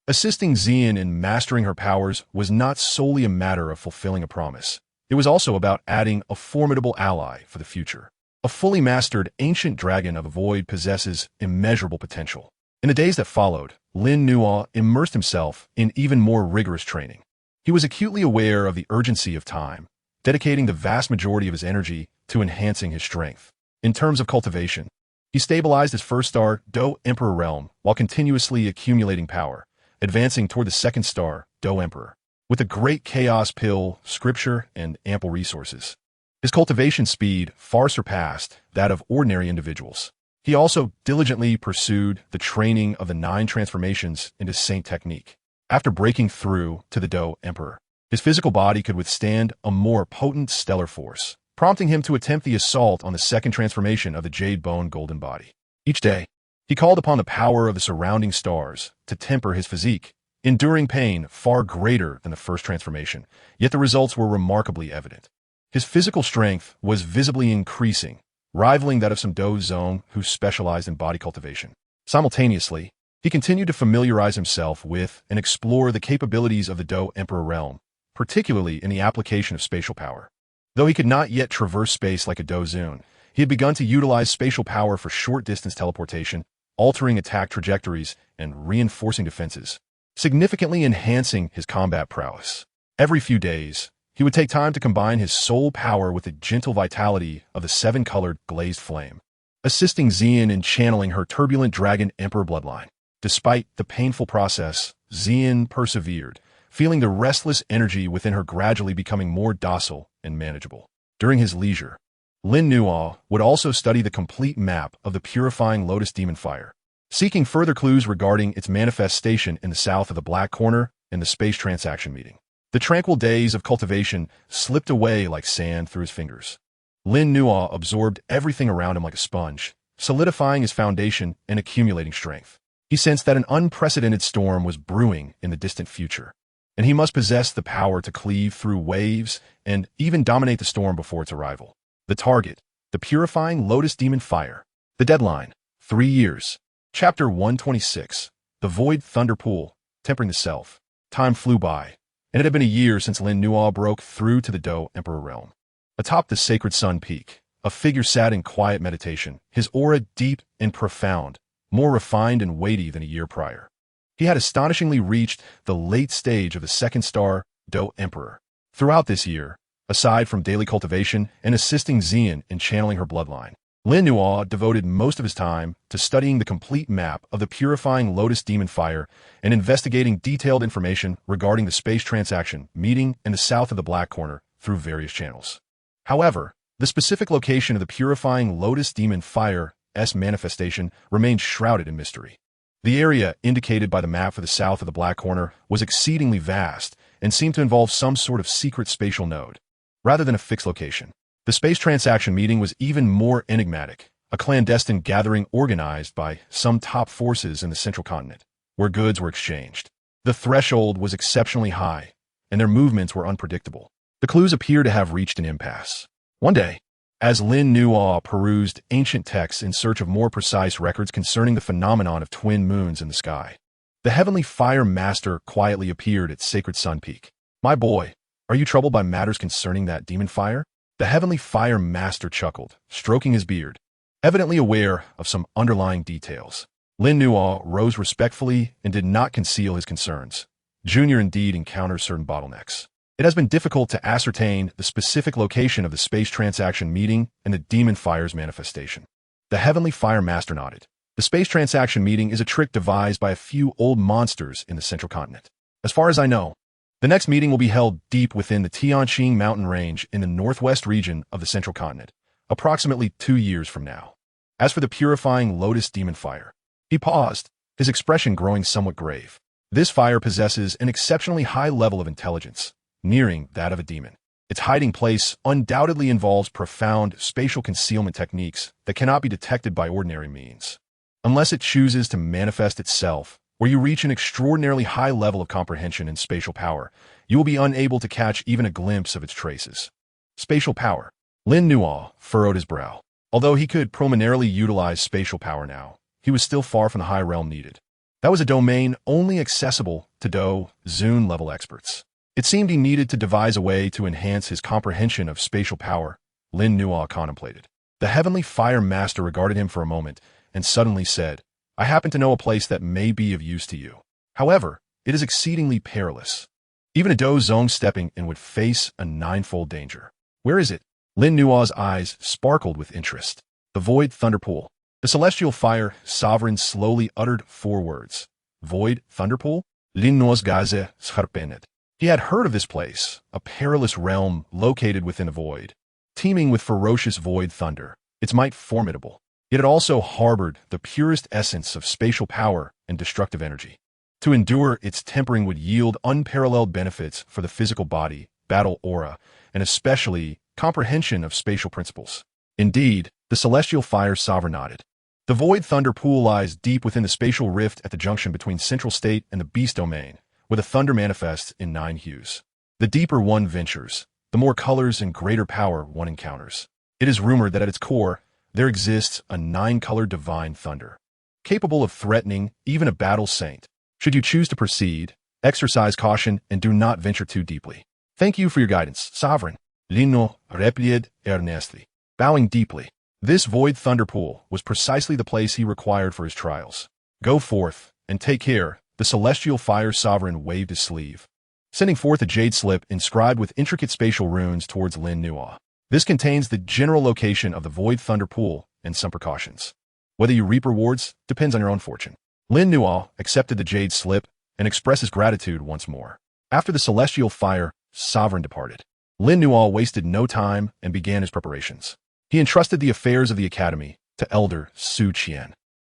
Assisting Xian in mastering her powers was not solely a matter of fulfilling a promise. It was also about adding a formidable ally for the future. A fully mastered ancient dragon of the void possesses immeasurable potential. In the days that followed, Lin Nuo immersed himself in even more rigorous training. He was acutely aware of the urgency of time, dedicating the vast majority of his energy to enhancing his strength. In terms of cultivation, he stabilized his first star, Dou Emperor realm, while continuously accumulating power, advancing toward the second star, Dou Emperor, with a great chaos pill, scripture, and ample resources. His cultivation speed far surpassed that of ordinary individuals. He also diligently pursued the training of the 9 transformations into Saint technique. After breaking through to the Dou Emperor, his physical body could withstand a more potent stellar force, prompting him to attempt the assault on the second transformation of the Jade Bone Golden Body. Each day, he called upon the power of the surrounding stars to temper his physique, enduring pain far greater than the first transformation, yet the results were remarkably evident. His physical strength was visibly increasing, rivaling that of some Dou Zong who specialized in body cultivation. Simultaneously, he continued to familiarize himself with and explore the capabilities of the Dou Emperor realm, particularly in the application of spatial power. Though he could not yet traverse space like a Dou Zun, he had begun to utilize spatial power for short-distance teleportation, altering attack trajectories and reinforcing defenses, significantly enhancing his combat prowess. Every few days, he would take time to combine his soul power with the gentle vitality of the 7-colored glazed flame, assisting Xian in channeling her turbulent dragon emperor bloodline. Despite the painful process, Xian persevered, feeling the restless energy within her gradually becoming more docile and manageable. During his leisure, Lin Nuo would also study the complete map of the purifying lotus demon fire, seeking further clues regarding its manifestation in the south of the Black Corner and the space transaction meeting. The tranquil days of cultivation slipped away like sand through his fingers. Lin Nuo absorbed everything around him like a sponge, solidifying his foundation and accumulating strength. He sensed that an unprecedented storm was brewing in the distant future, and he must possess the power to cleave through waves and even dominate the storm before its arrival. The target, the purifying lotus demon fire. The deadline, 3 years. Chapter 126, The Void Thunder Pool, Tempering the Self. Time flew by, and it had been a year since Lin Nuo broke through to the Dou Emperor realm. Atop the sacred sun peak, a figure sat in quiet meditation, his aura deep and profound, more refined and weighty than a year prior. He had astonishingly reached the late stage of the second star, Dou Emperor. Throughout this year, aside from daily cultivation and assisting Xian in channeling her bloodline, Lin Nuo devoted most of his time to studying the complete map of the purifying lotus demon fire and investigating detailed information regarding the space transaction meeting in the south of the Black Corner through various channels. However, the specific location of the purifying lotus demon fire's manifestation remained shrouded in mystery. The area indicated by the map for the south of the Black Corner was exceedingly vast and seemed to involve some sort of secret spatial node, rather than a fixed location. The space transaction meeting was even more enigmatic, a clandestine gathering organized by some top forces in the central continent, where goods were exchanged. The threshold was exceptionally high, and their movements were unpredictable. The clues appear to have reached an impasse. One day, as Lin Nuo perused ancient texts in search of more precise records concerning the phenomenon of twin moons in the sky, the Heavenly Fire Master quietly appeared at Sacred Sun Peak. "My boy, are you troubled by matters concerning that demon fire?" The Heavenly Fire Master chuckled, stroking his beard, evidently aware of some underlying details. Lin Nuo rose respectfully and did not conceal his concerns. Junior indeed encounters certain bottlenecks. It has been difficult to ascertain the specific location of the space transaction meeting and the demon fire's manifestation. The Heavenly Fire Master nodded. The space transaction meeting is a trick devised by a few old monsters in the central continent. As far as I know, the next meeting will be held deep within the Tianqing mountain range in the northwest region of the central continent, approximately 2 years from now. As for the purifying lotus demon fire, he paused, his expression growing somewhat grave. This fire possesses an exceptionally high level of intelligence, nearing that of a demon. Its hiding place undoubtedly involves profound spatial concealment techniques that cannot be detected by ordinary means. Unless it chooses to manifest itself, where you reach an extraordinarily high level of comprehension and spatial power, you will be unable to catch even a glimpse of its traces. Spatial power. Lin Nuo furrowed his brow. Although he could preliminarily utilize spatial power now, he was still far from the high realm needed. That was a domain only accessible to Dou Qi level experts. It seemed he needed to devise a way to enhance his comprehension of spatial power. Lin Nuo contemplated. The heavenly fire master regarded him for a moment and suddenly said, I happen to know a place that may be of use to you. However, it is exceedingly perilous. Even a Dou Zong stepping in would face a ninefold danger. Where is it? Lin Nuo's eyes sparkled with interest. The Void Thunder Pool. The celestial fire sovereign slowly uttered 4 words. Void Thunder Pool? Lin Nuo's gaze sharpened. He had heard of this place, a perilous realm located within the void, teeming with ferocious void thunder, its might formidable. Yet it also harbored the purest essence of spatial power and destructive energy. To endure its tempering would yield unparalleled benefits for the physical body, battle aura, and especially comprehension of spatial principles. Indeed, the celestial fire sovereign nodded. The Void Thunder Pool lies deep within the spatial rift at the junction between Central State and the Beast Domain, where the thunder manifests in 9 hues. The deeper one ventures, the more colors and greater power one encounters. It is rumored that at its core, there exists a 9-color divine thunder, capable of threatening even a battle saint. Should you choose to proceed, exercise caution and do not venture too deeply. Thank you for your guidance, Sovereign. Lino replied earnestly, bowing deeply. This Void Thunder Pool was precisely the place he required for his trials. Go forth, and take care. The celestial fire sovereign waved his sleeve, sending forth a jade slip inscribed with intricate spatial runes towards Lin Nuo. This contains the general location of the Void Thunder Pool and some precautions. Whether you reap rewards depends on your own fortune. Lin Nuo accepted the jade slip and expressed his gratitude once more. After the celestial fire sovereign departed, Lin Nuo wasted no time and began his preparations. He entrusted the affairs of the academy to Elder Su Qian,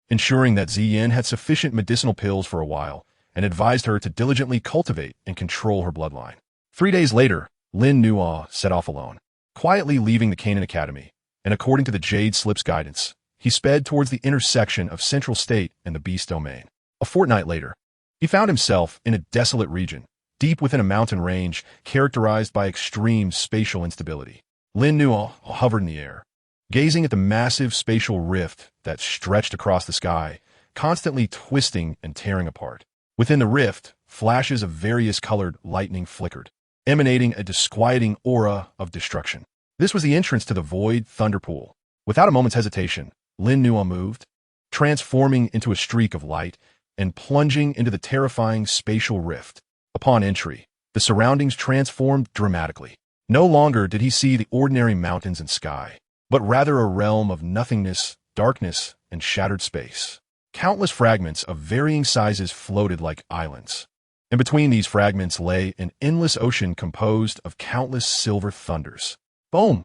ensuring that Ziyin had sufficient medicinal pills for a while, and advised her to diligently cultivate and control her bloodline. 3 days later, Lin Nuo set off alone, quietly leaving the Canaan Academy, and according to the Jade Slip's guidance, he sped towards the intersection of Central State and the Beast Domain. A fortnight later, he found himself in a desolate region, deep within a mountain range characterized by extreme spatial instability. Lin Nuo hovered in the air, gazing at the massive spatial rift that stretched across the sky, constantly twisting and tearing apart. Within the rift, flashes of various colored lightning flickered, emanating a disquieting aura of destruction. This was the entrance to the Void Thunder Pool. Without a moment's hesitation, Lin Nuo moved, transforming into a streak of light and plunging into the terrifying spatial rift. Upon entry, the surroundings transformed dramatically. No longer did he see the ordinary mountains and sky, but rather a realm of nothingness, darkness, and shattered space. Countless fragments of varying sizes floated like islands, and between these fragments lay an endless ocean composed of countless silver thunders. Boom!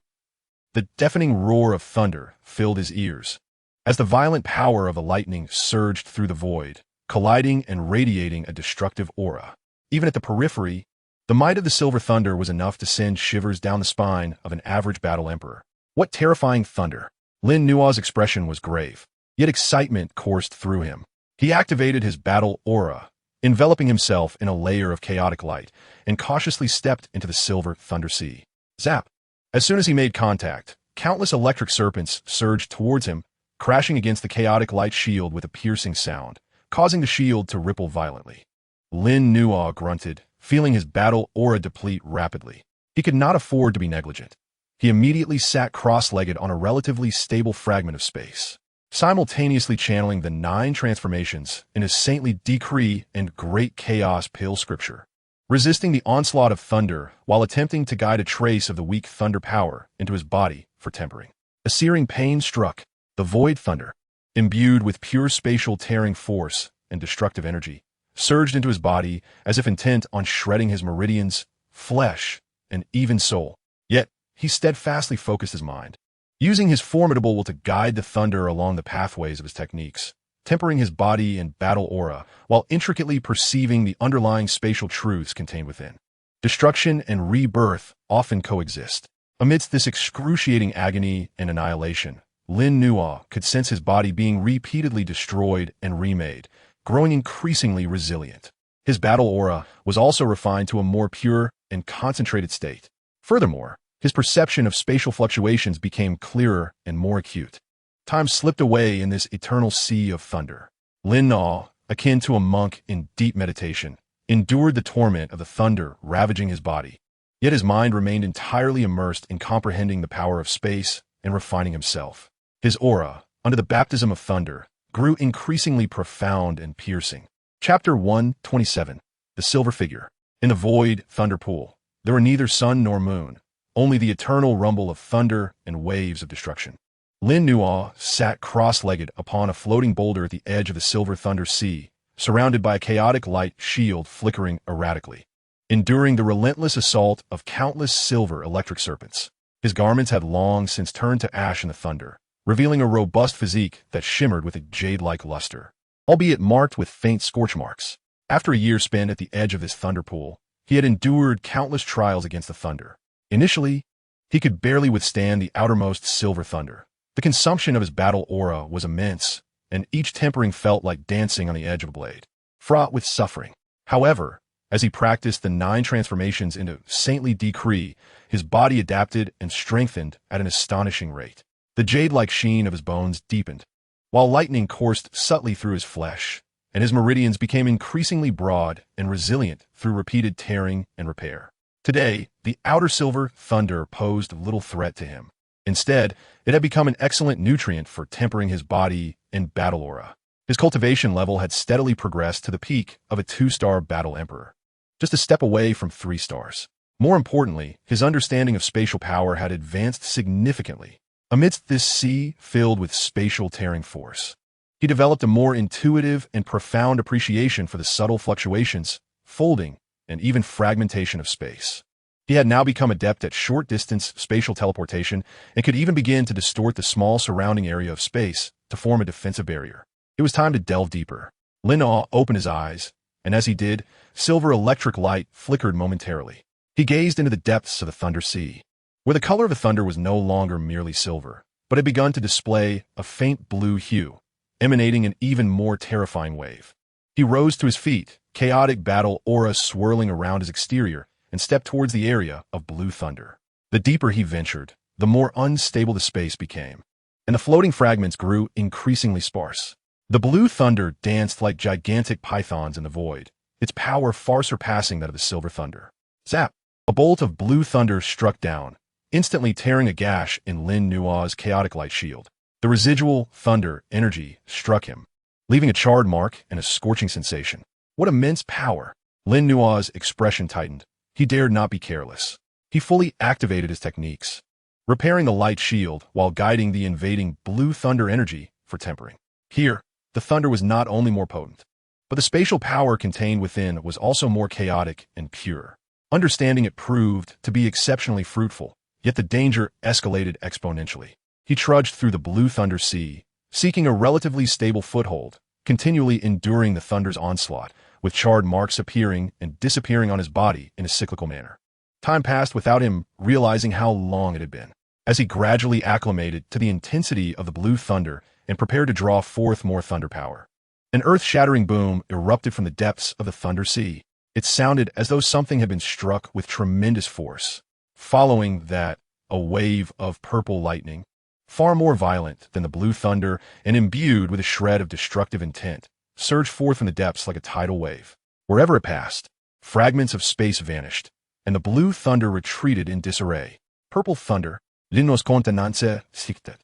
The deafening roar of thunder filled his ears, as the violent power of the lightning surged through the void, colliding and radiating a destructive aura. Even at the periphery, the might of the silver thunder was enough to send shivers down the spine of an average battle emperor. What terrifying thunder! Lin Nuo's expression was grave, yet excitement coursed through him. He activated his battle aura, enveloping himself in a layer of chaotic light, and cautiously stepped into the silver thunder sea. Zap! As soon as he made contact, countless electric serpents surged towards him, crashing against the chaotic light shield with a piercing sound, causing the shield to ripple violently. Lin Nuo grunted, feeling his battle aura deplete rapidly. He could not afford to be negligent. He immediately sat cross-legged on a relatively stable fragment of space, simultaneously channeling the 9 transformations in his saintly decree and great chaos pill scripture, resisting the onslaught of thunder while attempting to guide a trace of the weak thunder power into his body for tempering. A searing pain struck. The void thunder, imbued with pure spatial tearing force and destructive energy, surged into his body as if intent on shredding his meridians, flesh, and even soul. Yet, he steadfastly focused his mind, using his formidable will to guide the thunder along the pathways of his techniques, tempering his body and battle aura while intricately perceiving the underlying spatial truths contained within. Destruction and rebirth often coexist. Amidst this excruciating agony and annihilation, Lin Nuo could sense his body being repeatedly destroyed and remade, growing increasingly resilient. His battle aura was also refined to a more pure and concentrated state. Furthermore, his perception of spatial fluctuations became clearer and more acute. Time slipped away in this eternal sea of thunder. Lin Na, akin to a monk in deep meditation, endured the torment of the thunder ravaging his body. Yet his mind remained entirely immersed in comprehending the power of space and refining himself. His aura, under the baptism of thunder, grew increasingly profound and piercing. Chapter 127. The Silver Figure. In the void thunder pool, there were neither sun nor moon, only the eternal rumble of thunder and waves of destruction. Lin Nuo sat cross-legged upon a floating boulder at the edge of the silver thunder sea, surrounded by a chaotic light shield flickering erratically, enduring the relentless assault of countless silver electric serpents. His garments had long since turned to ash in the thunder, revealing a robust physique that shimmered with a jade-like luster, albeit marked with faint scorch marks. After a year spent at the edge of this thunder pool, he had endured countless trials against the thunder. Initially, he could barely withstand the outermost silver thunder. The consumption of his battle aura was immense, and each tempering felt like dancing on the edge of a blade, fraught with suffering. However, as he practiced the 9 transformations into saintly decree, his body adapted and strengthened at an astonishing rate. The jade-like sheen of his bones deepened, while lightning coursed subtly through his flesh, and his meridians became increasingly broad and resilient through repeated tearing and repair. Today, the outer silver thunder posed little threat to him. Instead, it had become an excellent nutrient for tempering his body and battle aura. His cultivation level had steadily progressed to the peak of a 2-star battle emperor, just a step away from 3 stars. More importantly, his understanding of spatial power had advanced significantly. Amidst this sea filled with spatial tearing force, he developed a more intuitive and profound appreciation for the subtle fluctuations, folding, and even fragmentation of space. He had now become adept at short-distance spatial teleportation and could even begin to distort the small surrounding area of space to form a defensive barrier. It was time to delve deeper. Lin Na opened his eyes, and as he did, silver electric light flickered momentarily. He gazed into the depths of the thunder sea, where the color of the thunder was no longer merely silver, but had begun to display a faint blue hue, emanating an even more terrifying wave. He rose to his feet, chaotic battle aura swirling around his exterior, and stepped towards the area of blue thunder. The deeper he ventured, the more unstable the space became, and the floating fragments grew increasingly sparse. The blue thunder danced like gigantic pythons in the void, its power far surpassing that of the silver thunder. Zap! A bolt of blue thunder struck down, instantly tearing a gash in Lin Nuo's chaotic light shield. The residual thunder energy struck him, leaving a charred mark and a scorching sensation. What immense power! Lin Nuo's expression tightened. He dared not be careless. He fully activated his techniques, repairing the light shield while guiding the invading blue thunder energy for tempering. Here, the thunder was not only more potent, but the spatial power contained within was also more chaotic and pure. Understanding it proved to be exceptionally fruitful, yet the danger escalated exponentially. He trudged through the blue thunder sea, seeking a relatively stable foothold, continually enduring the thunder's onslaught, with charred marks appearing and disappearing on his body in a cyclical manner. Time passed without him realizing how long it had been. As he gradually acclimated to the intensity of the blue thunder and prepared to draw forth more thunder power, an earth-shattering boom erupted from the depths of the thunder sea. It sounded as though something had been struck with tremendous force. Following that, a wave of purple lightning, far more violent than the blue thunder and imbued with a shred of destructive intent, surged forth from the depths like a tidal wave. Wherever it passed, fragments of space vanished, and the blue thunder retreated in disarray. Purple thunder, Dou Qi Continent.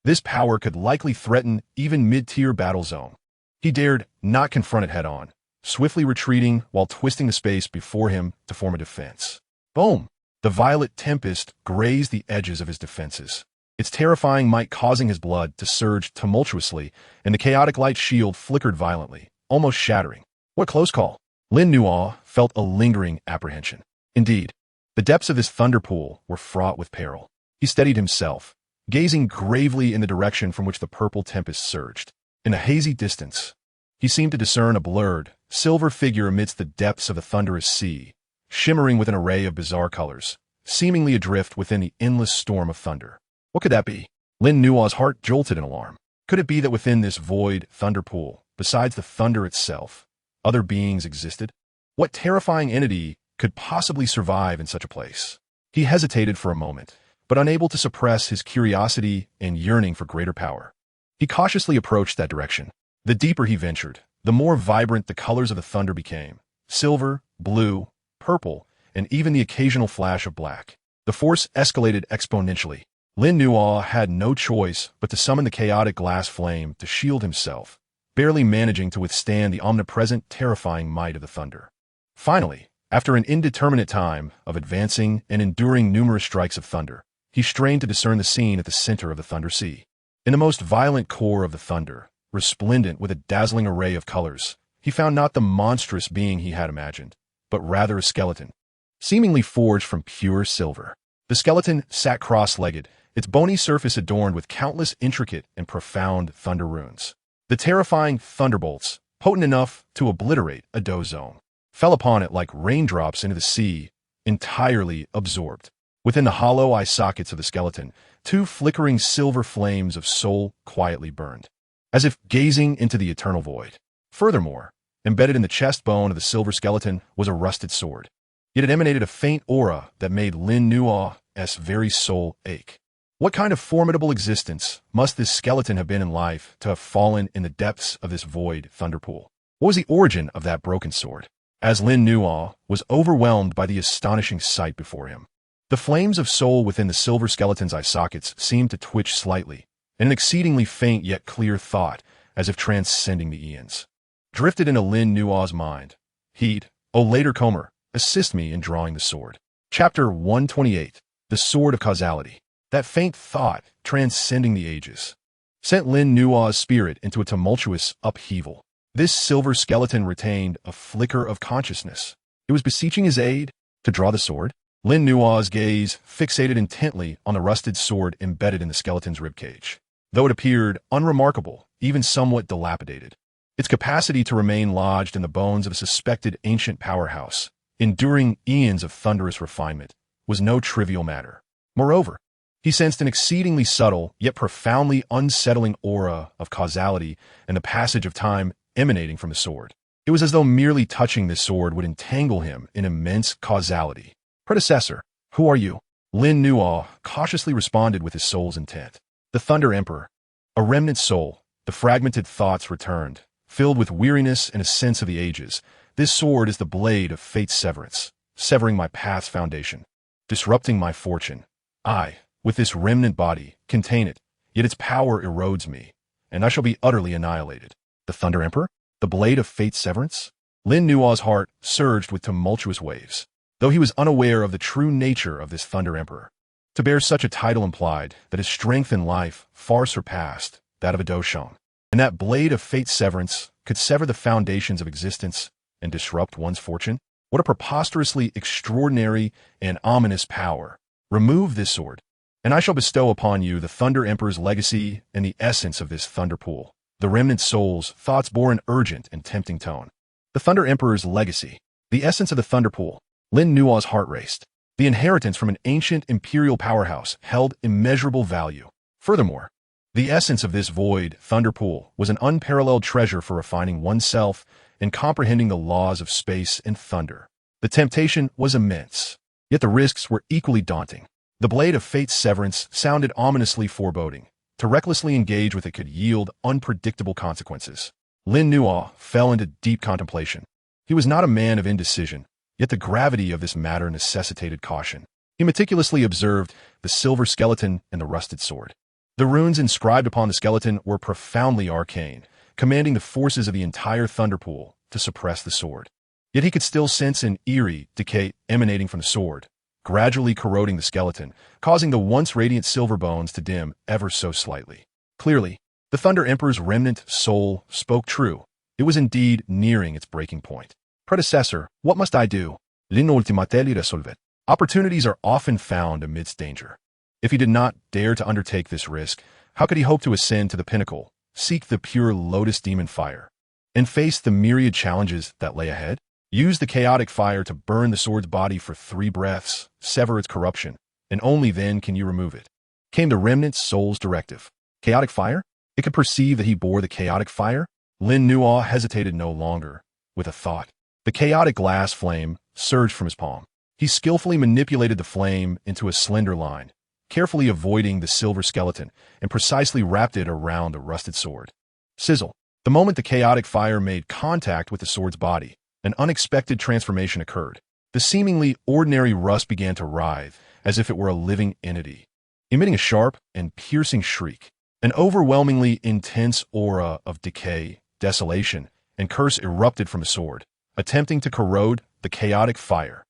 This power could likely threaten even mid-tier battle zone. He dared not confront it head-on, swiftly retreating while twisting the space before him to form a defense. Boom! The violet tempest grazed the edges of his defenses, its terrifying might causing his blood to surge tumultuously, and the chaotic light shield flickered violently, almost shattering. What close call! Lin Nuo felt a lingering apprehension. Indeed, the depths of this thunder pool were fraught with peril. He steadied himself, gazing gravely in the direction from which the purple tempest surged. In a hazy distance, he seemed to discern a blurred, silver figure amidst the depths of the thunderous sea, shimmering with an array of bizarre colors, seemingly adrift within the endless storm of thunder. What could that be? Lin Nuo's heart jolted in alarm. Could it be that within this void thunder pool, besides the thunder itself, other beings existed? What terrifying entity could possibly survive in such a place? He hesitated for a moment, but unable to suppress his curiosity and yearning for greater power. He cautiously approached that direction. The deeper he ventured, the more vibrant the colors of the thunder became. Silver, blue, purple, and even the occasional flash of black. The force escalated exponentially. Lin Nuo had no choice but to summon the chaotic glass flame to shield himself, barely managing to withstand the omnipresent, terrifying might of the thunder. Finally, after an indeterminate time of advancing and enduring numerous strikes of thunder, he strained to discern the scene at the center of the Thunder Sea. In the most violent core of the thunder, resplendent with a dazzling array of colors, he found not the monstrous being he had imagined, but rather a skeleton, seemingly forged from pure silver. The skeleton sat cross-legged, its bony surface adorned with countless intricate and profound thunder runes. The terrifying thunderbolts, potent enough to obliterate a Dou zone, fell upon it like raindrops into the sea, entirely absorbed. Within the hollow eye sockets of the skeleton, two flickering silver flames of soul quietly burned, as if gazing into the eternal void. Furthermore, embedded in the chest bone of the silver skeleton was a rusted sword. Yet it emanated a faint aura that made Lin Nuo's very soul ache. What kind of formidable existence must this skeleton have been in life to have fallen in the depths of this void thunderpool? What was the origin of that broken sword? As Lin Nuo was overwhelmed by the astonishing sight before him, the flames of soul within the silver skeleton's eye sockets seemed to twitch slightly, and an exceedingly faint yet clear thought, as if transcending the eons, drifted into Lin Nuo's mind. Heed, O later comer, assist me in drawing the sword. Chapter 128, The Sword of Causality. That faint thought, transcending the ages, sent Lin Nuo's spirit into a tumultuous upheaval. This silver skeleton retained a flicker of consciousness. It was beseeching his aid to draw the sword. Lin Nuo's gaze fixated intently on the rusted sword embedded in the skeleton's ribcage. Though it appeared unremarkable, even somewhat dilapidated, its capacity to remain lodged in the bones of a suspected ancient powerhouse, enduring eons of thunderous refinement, was no trivial matter. Moreover, he sensed an exceedingly subtle, yet profoundly unsettling aura of causality and the passage of time emanating from the sword. It was as though merely touching this sword would entangle him in immense causality. Predecessor, who are you? Lin Nuo cautiously responded with his soul's intent. The Thunder Emperor. A remnant soul, the fragmented thoughts returned, filled with weariness and a sense of the ages. This sword is the blade of fate's severance, severing my path's foundation, disrupting my fortune. I, with this remnant body, contain it, yet its power erodes me, and I shall be utterly annihilated. The Thunder Emperor? The blade of fate's severance? Lin Nuo's heart surged with tumultuous waves, though he was unaware of the true nature of this Thunder Emperor. To bear such a title implied that his strength in life far surpassed that of a Doshon, and that blade of fate's severance could sever the foundations of existence and disrupt one's fortune. What a preposterously extraordinary and ominous power. Remove this sword, and I shall bestow upon you the Thunder Emperor's legacy and the essence of this thunder pool. The remnant soul's thoughts bore an urgent and tempting tone. The Thunder Emperor's legacy, the essence of the thunder pool. Lin Nuo's heart raced. The inheritance from an ancient imperial powerhouse held immeasurable value. Furthermore, the essence of this void thunder pool was an unparalleled treasure for refining oneself and comprehending the laws of space and thunder. The temptation was immense, yet the risks were equally daunting. The blade of fate's severance sounded ominously foreboding. To recklessly engage with it could yield unpredictable consequences. Lin Nuo fell into deep contemplation. He was not a man of indecision, yet the gravity of this matter necessitated caution. He meticulously observed the silver skeleton and the rusted sword. The runes inscribed upon the skeleton were profoundly arcane, commanding the forces of the entire thunder pool to suppress the sword. Yet he could still sense an eerie decay emanating from the sword, gradually corroding the skeleton, causing the once radiant silver bones to dim ever so slightly. Clearly, the Thunder Emperor's remnant soul spoke true. It was indeed nearing its breaking point. Predecessor, what must I do? L'inultimate resolvet. Opportunities are often found amidst danger. If he did not dare to undertake this risk, how could he hope to ascend to the pinnacle, seek the pure lotus demon fire, and face the myriad challenges that lay ahead? Use the chaotic fire to burn the sword's body for 3 breaths, sever its corruption, and only then can you remove it. Came the remnant soul's directive. Chaotic fire? It could perceive that he bore the chaotic fire, Lin Nuo hesitated no longer, with a thought. The chaotic glass flame surged from his palm. He skillfully manipulated the flame into a slender line, carefully avoiding the silver skeleton, and precisely wrapped it around the rusted sword. Sizzle. The moment the chaotic fire made contact with the sword's body, an unexpected transformation occurred. The seemingly ordinary rust began to writhe, as if it were a living entity, emitting a sharp and piercing shriek. An overwhelmingly intense aura of decay, desolation, and curse erupted from the sword, attempting to corrode the chaotic fire.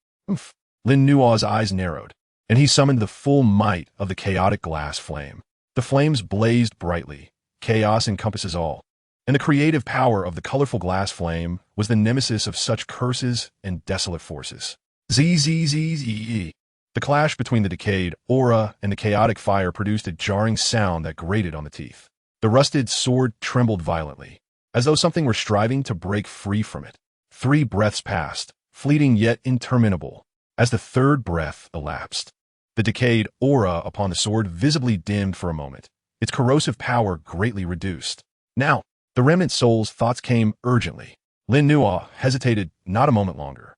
Lin Nuo's eyes narrowed, and he summoned the full might of the chaotic glass flame. The flames blazed brightly. Chaos encompasses all, and the creative power of the colorful glass flame was the nemesis of such curses and desolate forces. Zzzzz. The clash between the decayed aura and the chaotic fire produced a jarring sound that grated on the teeth. The rusted sword trembled violently, as though something were striving to break free from it. 3 breaths passed, fleeting yet interminable. As the third breath elapsed, the decayed aura upon the sword visibly dimmed for a moment, its corrosive power greatly reduced. Now, the remnant soul's thoughts came urgently. Lin Nuo hesitated not a moment longer.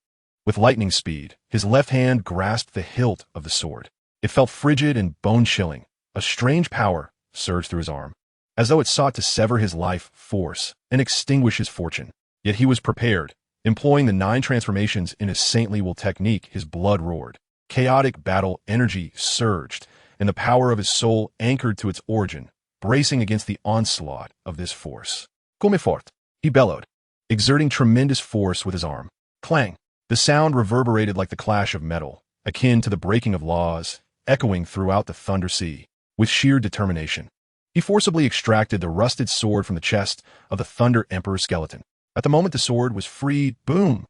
With lightning speed, his left hand grasped the hilt of the sword. It felt frigid and bone-chilling. A strange power surged through his arm, as though it sought to sever his life force and extinguish his fortune. Yet he was prepared. Employing the 9 transformations in a saintly will technique, his blood roared. Chaotic battle energy surged, and the power of his soul anchored to its origin, bracing against the onslaught of this force. Come fort, he bellowed, exerting tremendous force with his arm. Clang! The sound reverberated like the clash of metal, akin to the breaking of laws, echoing throughout the Thunder Sea. With sheer determination, he forcibly extracted the rusted sword from the chest of the Thunder Emperor skeleton. At the moment the sword was freed, boom!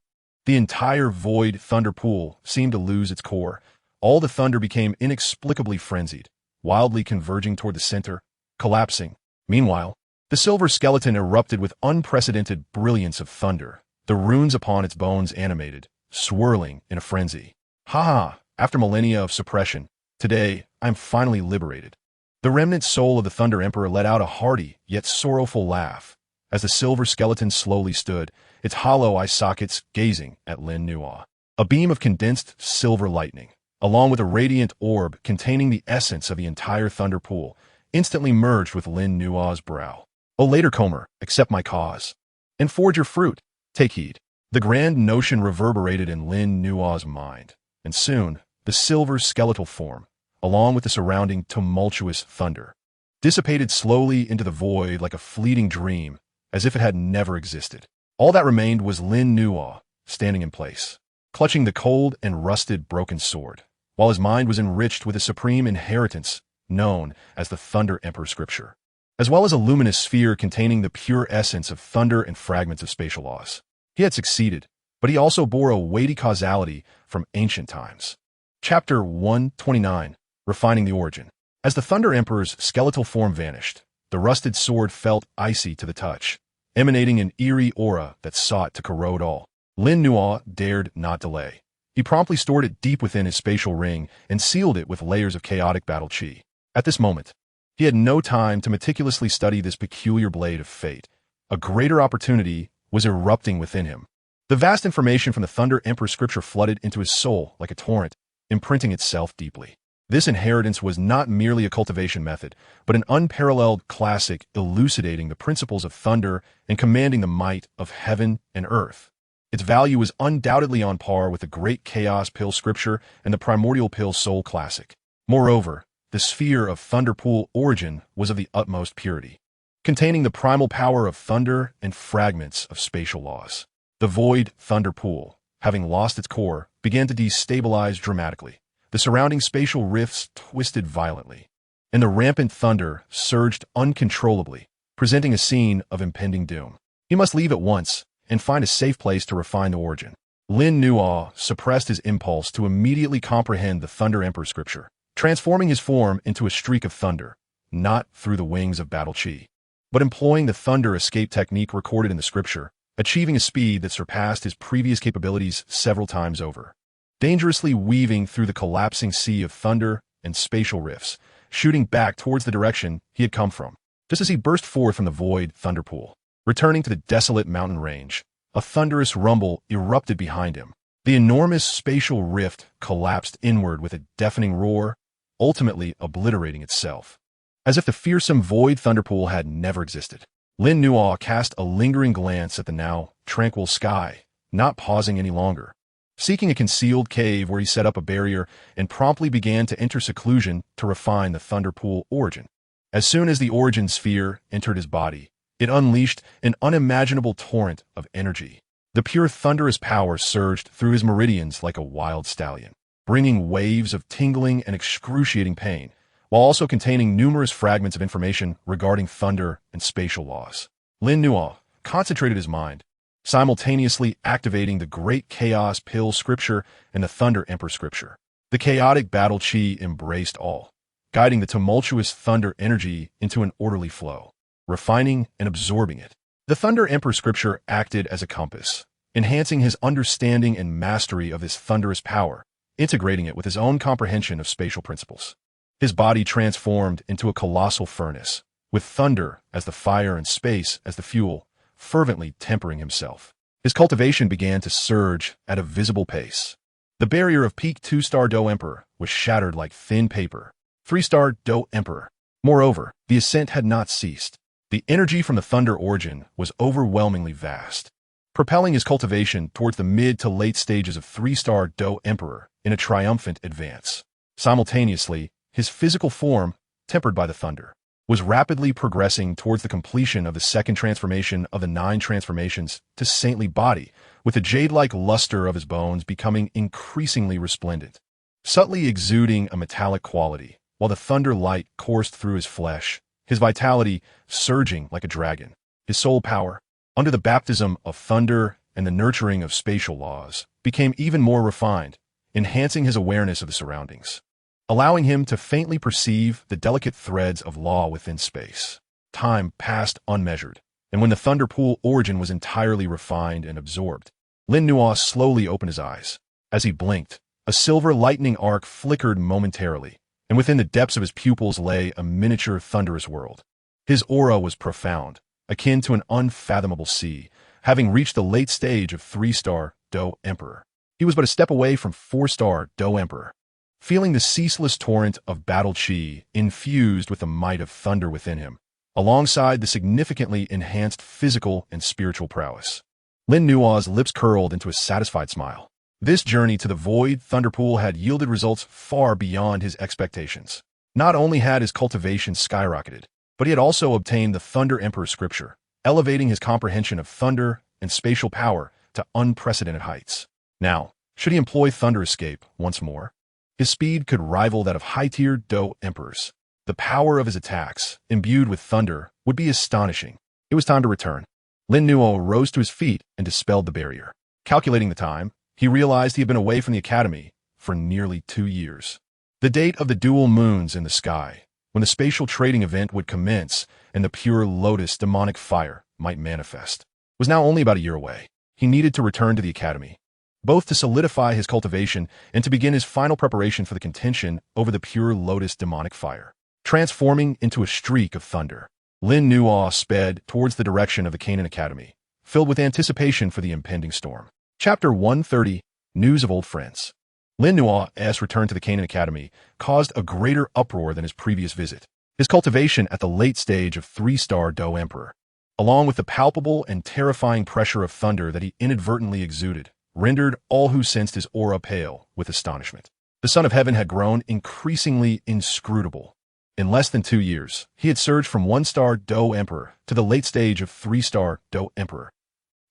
The entire void thunder pool seemed to lose its core. All the thunder became inexplicably frenzied, wildly converging toward the center, collapsing. Meanwhile, the silver skeleton erupted with unprecedented brilliance of thunder, the runes upon its bones animated, swirling in a frenzy. Ha ha! After millennia of suppression, today I'm finally liberated. The remnant soul of the Thunder Emperor let out a hearty yet sorrowful laugh, as the silver skeleton slowly stood, its hollow eye sockets gazing at Lin Nuo. A beam of condensed silver lightning, along with a radiant orb containing the essence of the entire thunder pool, instantly merged with Lin Nuo's brow. O later comer, accept my cause, and forge your fruit. Take heed. The grand notion reverberated in Lin Nuo's mind, and soon the silver skeletal form, along with the surrounding tumultuous thunder, dissipated slowly into the void like a fleeting dream, as if it had never existed. All that remained was Lin Nuo, standing in place, clutching the cold and rusted broken sword, while his mind was enriched with a supreme inheritance known as the Thunder Emperor Scripture, as well as a luminous sphere containing the pure essence of thunder and fragments of spatial laws. He had succeeded, but he also bore a weighty causality from ancient times. Chapter 129, Refining the Origin. As the Thunder Emperor's skeletal form vanished, the rusted sword felt icy to the touch, emanating an eerie aura that sought to corrode all. Lin Nuo dared not delay. He promptly stored it deep within his spatial ring and sealed it with layers of chaotic battle chi. At this moment, he had no time to meticulously study this peculiar blade of fate. A greater opportunity was erupting within him. The vast information from the Thunder Emperor Scripture flooded into his soul like a torrent, imprinting itself deeply. This inheritance was not merely a cultivation method, but an unparalleled classic elucidating the principles of thunder and commanding the might of heaven and earth. Its value is undoubtedly on par with the Great Chaos Pill Scripture and the Primordial Pill Soul Classic. Moreover, the sphere of Thunder Pool origin was of the utmost purity, containing the primal power of thunder and fragments of spatial laws. The void Thunder Pool, having lost its core, began to destabilize dramatically. The surrounding spatial rifts twisted violently, and the rampant thunder surged uncontrollably, presenting a scene of impending doom. He must leave at once and find a safe place to refine the origin. Lin Nuo suppressed his impulse to immediately comprehend the Thunder Emperor Scripture, transforming his form into a streak of thunder, not through the wings of battle chi, but employing the thunder escape technique recorded in the Scripture, achieving a speed that surpassed his previous capabilities several times over. Dangerously weaving through the collapsing sea of thunder and spatial rifts, shooting back towards the direction he had come from. Just as he burst forth from the void thunder pool, Returning to the desolate mountain range, a thunderous rumble erupted behind him. The enormous spatial rift collapsed inward with a deafening roar, ultimately obliterating itself. As if the fearsome void thunderpool had never existed, Lin Nuo cast a lingering glance at the now tranquil sky, not pausing any longer. Seeking a concealed cave where he set up a barrier and promptly began to enter seclusion to refine the thunderpool origin. As soon as the origin sphere entered his body, it unleashed an unimaginable torrent of energy. The pure thunderous power surged through his meridians like a wild stallion, bringing waves of tingling and excruciating pain, while also containing numerous fragments of information regarding thunder and spatial laws. Lin Nuo concentrated his mind, simultaneously activating the Great Chaos Pill Scripture and the Thunder Emperor Scripture. The chaotic battle chi embraced all, guiding the tumultuous thunder energy into an orderly flow, refining and absorbing it. The Thunder Emperor Scripture acted as a compass, enhancing his understanding and mastery of this thunderous power, integrating it with his own comprehension of spatial principles. His body transformed into a colossal furnace, with thunder as the fire and space as the fuel, fervently tempering himself. His cultivation began to surge at a visible pace. The barrier of peak 2-star Dou Emperor was shattered like thin paper. 3-star Dou Emperor. Moreover, the ascent had not ceased. The energy from the thunder origin was overwhelmingly vast, propelling his cultivation towards the mid to late stages of 3-star Dou Emperor in a triumphant advance. Simultaneously, his physical form, tempered by the thunder, was rapidly progressing towards the completion of the second transformation of the 9 transformations to saintly body, with the jade-like luster of his bones becoming increasingly resplendent, subtly exuding a metallic quality, while the thunder light coursed through his flesh, his vitality surging like a dragon. His soul power, under the baptism of thunder and the nurturing of spatial laws, became even more refined, enhancing his awareness of the surroundings, allowing him to faintly perceive the delicate threads of law within space. Time passed unmeasured, and when the thunderpool origin was entirely refined and absorbed, Lin Nuo slowly opened his eyes. As he blinked, a silver lightning arc flickered momentarily, and within the depths of his pupils lay a miniature thunderous world. His aura was profound, akin to an unfathomable sea, having reached the late stage of 3-star Dou Emperor. He was but a step away from 4-star Dou Emperor. Feeling the ceaseless torrent of battle chi infused with the might of thunder within him, alongside the significantly enhanced physical and spiritual prowess, Lin Nuo's lips curled into a satisfied smile. This journey to the void thunderpool had yielded results far beyond his expectations. Not only had his cultivation skyrocketed, but he had also obtained the Thunder Emperor Scripture, elevating his comprehension of thunder and spatial power to unprecedented heights. Now, should he employ Thunder Escape once more, his speed could rival that of high-tier Dou Emperors. The power of his attacks, imbued with thunder, would be astonishing. It was time to return. Lin Nuo rose to his feet and dispelled the barrier. Calculating the time, he realized he had been away from the academy for nearly 2 years. The date of the dual moons in the sky, when the spatial trading event would commence and the pure lotus demonic fire might manifest, was now only about a year away. He needed to return to the academy, both to solidify his cultivation and to begin his final preparation for the contention over the pure lotus demonic fire. Transforming into a streak of thunder, Lin Nuo sped towards the direction of the Canaan Academy, filled with anticipation for the impending storm. Chapter 130, News of Old Friends. Lin Nuo's return to the Canaan Academy caused a greater uproar than his previous visit. His cultivation at the late stage of 3-star Dou Emperor, along with the palpable and terrifying pressure of thunder that he inadvertently exuded, rendered all who sensed his aura pale with astonishment. The Son of Heaven had grown increasingly inscrutable. In less than 2 years, he had surged from 1-star Dou Emperor to the late stage of 3-star Dou Emperor.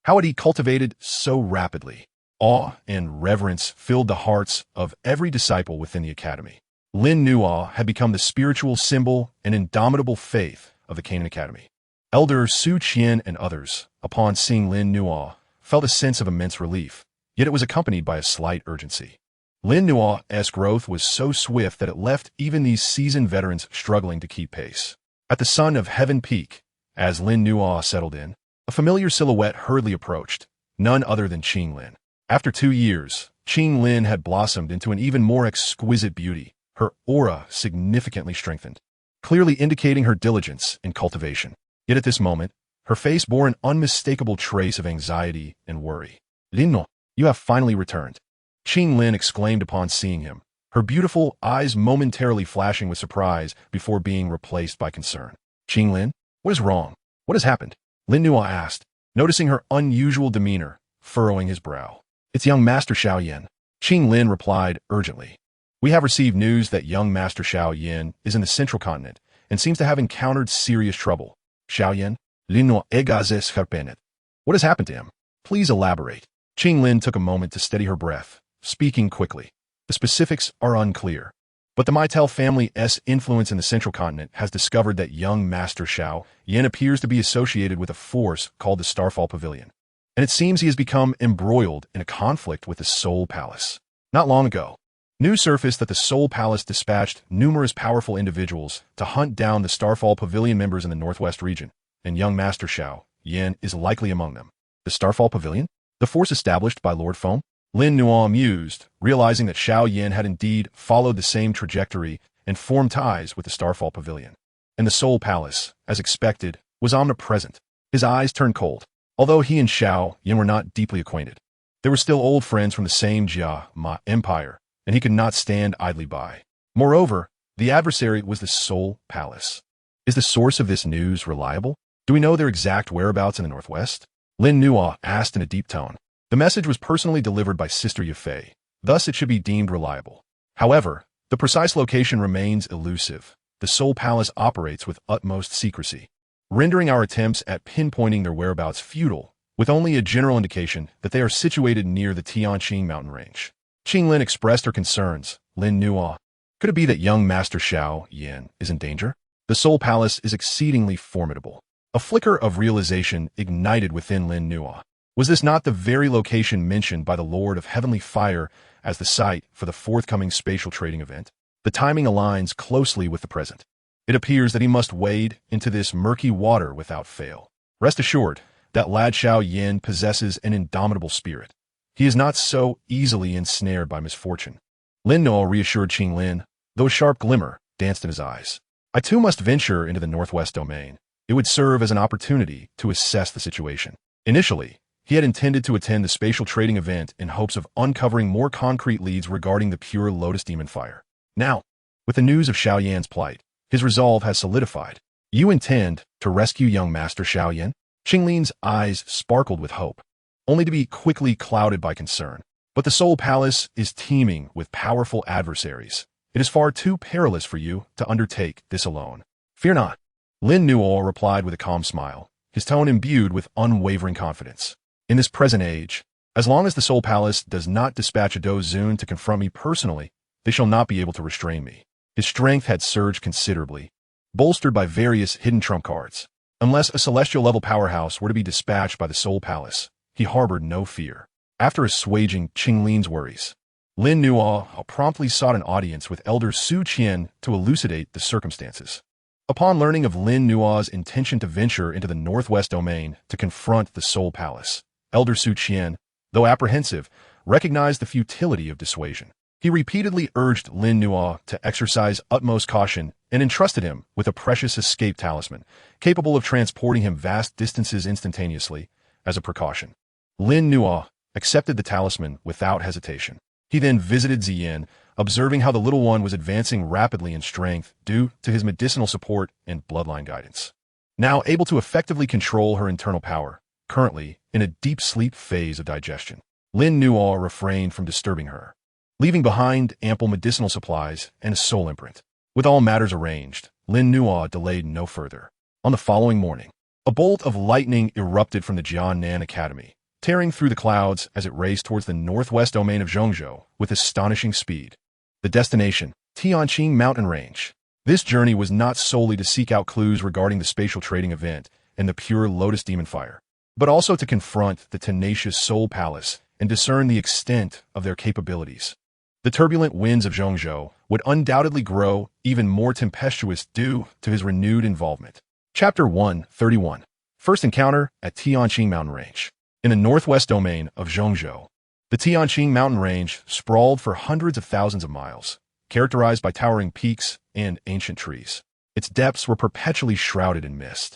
How had he cultivated so rapidly? Awe and reverence filled the hearts of every disciple within the academy. Lin Nuo had become the spiritual symbol and indomitable faith of the Canaan Academy. Elder Su Qian and others, upon seeing Lin Nuo, felt a sense of immense relief, yet it was accompanied by a slight urgency. Lin Nuo's growth was so swift that it left even these seasoned veterans struggling to keep pace. At the Son of Heaven peak, as Lin Nuo settled in, a familiar silhouette hurriedly approached, none other than Qing Lin. After 2 years, Qing Lin had blossomed into an even more exquisite beauty, her aura significantly strengthened, clearly indicating her diligence in cultivation. Yet at this moment, Her face bore an unmistakable trace of anxiety and worry. "Lin, you have finally returned," Qing Lin exclaimed upon seeing him, her beautiful eyes momentarily flashing with surprise before being replaced by concern. "Qing Lin, what is wrong? What has happened?" Lin Nuo asked, noticing her unusual demeanor, furrowing his brow. "It's young Master Xiao Yan," Qing Lin replied urgently. "We have received news that young Master Xiao Yan is in the central continent and seems to have encountered serious trouble." "Xiao Yan? Lin Nuo egazes herpenet. What has happened to him? Please elaborate." Qing Lin took a moment to steady her breath, speaking quickly. "The specifics are unclear, but the Maitel family's influence in the central continent has discovered that young Master Xiao Yan appears to be associated with a force called the Starfall Pavilion, and it seems he has become embroiled in a conflict with the Soul Palace. Not long ago, news surfaced that the Soul Palace dispatched numerous powerful individuals to hunt down the Starfall Pavilion members in the northwest region, and young Master Xiao Yan is likely among them." "The Starfall Pavilion? The force established by Lord Foam?" Lin Nuo mused, realizing that Xiao Yan had indeed followed the same trajectory and formed ties with the Starfall Pavilion. And the Soul Palace, as expected, was omnipresent. His eyes turned cold. Although he and Xiao Yan were not deeply acquainted, they were still old friends from the same Jia Ma Empire, and he could not stand idly by. Moreover, the adversary was the Soul Palace. "Is the source of this news reliable? Do we know their exact whereabouts in the northwest?" Lin Nuo asked in a deep tone. The message was personally delivered by Sister Yafei, thus it should be deemed reliable. However, the precise location remains elusive. The Soul Palace operates with utmost secrecy, rendering our attempts at pinpointing their whereabouts futile, with only a general indication that they are situated near the Tianqing mountain range. Qing Lin expressed her concerns. "Lin Nuo, could it be that young Master Xiao Yan is in danger? The Soul Palace is exceedingly formidable." A flicker of realization ignited within Lin Nuo. Was this not the very location mentioned by the Lord of Heavenly Fire as the site for the forthcoming spatial trading event? The timing aligns closely with the present. It appears that he must wade into this murky water without fail. Rest assured that lad Xiao Yan possesses an indomitable spirit. He is not so easily ensnared by misfortune. Lin Nuo reassured Qing Lin, though a sharp glimmer danced in his eyes. "I too must venture into the northwest domain. It would serve as an opportunity to assess the situation." Initially, he had intended to attend the spatial trading event in hopes of uncovering more concrete leads regarding the pure Lotus Demon Fire. Now, with the news of Xiao Yan's plight, his resolve has solidified. "You intend to rescue young Master Xiao Yan?" Qing Lin's eyes sparkled with hope, only to be quickly clouded by concern. "But the Soul Palace is teeming with powerful adversaries. It is far too perilous for you to undertake this alone." "Fear not," Lin Nuo replied with a calm smile, his tone imbued with unwavering confidence. "In this present age, as long as the Soul Palace does not dispatch a Dou Zun to confront me personally, they shall not be able to restrain me." His strength had surged considerably, bolstered by various hidden trump cards. Unless a celestial-level powerhouse were to be dispatched by the Soul Palace, he harbored no fear. After assuaging Qing Lin's worries, Lin Nuo promptly sought an audience with Elder Su Qian to elucidate the circumstances. Upon learning of Lin Nuo's intention to venture into the northwest domain to confront the Soul Palace, Elder Su Qian, though apprehensive, recognized the futility of dissuasion. He repeatedly urged Lin Nuo to exercise utmost caution and entrusted him with a precious escape talisman, capable of transporting him vast distances instantaneously, as a precaution. Lin Nuo accepted the talisman without hesitation. He then visited Ziyin, observing how the little one was advancing rapidly in strength due to his medicinal support and bloodline guidance. Now able to effectively control her internal power, currently in a deep sleep phase of digestion, Lin Nuo refrained from disturbing her, leaving behind ample medicinal supplies and a soul imprint. With all matters arranged, Lin Nuo delayed no further. On the following morning, a bolt of lightning erupted from the Canaan Academy, tearing through the clouds as it raced towards the northwest domain of Zhongzhou with astonishing speed. The destination, Tianqing mountain range. This journey was not solely to seek out clues regarding the spatial trading event and the pure Lotus Demon Fire, but also to confront the tenacious Soul Palace and discern the extent of their capabilities. The turbulent winds of Zhongzhou would undoubtedly grow even more tempestuous due to his renewed involvement. Chapter 131. First Encounter at Tianqing Mountain Range. In the northwest domain of Zhongzhou, the Tianqing mountain range sprawled for hundreds of thousands of miles, characterized by towering peaks and ancient trees. Its depths were perpetually shrouded in mist.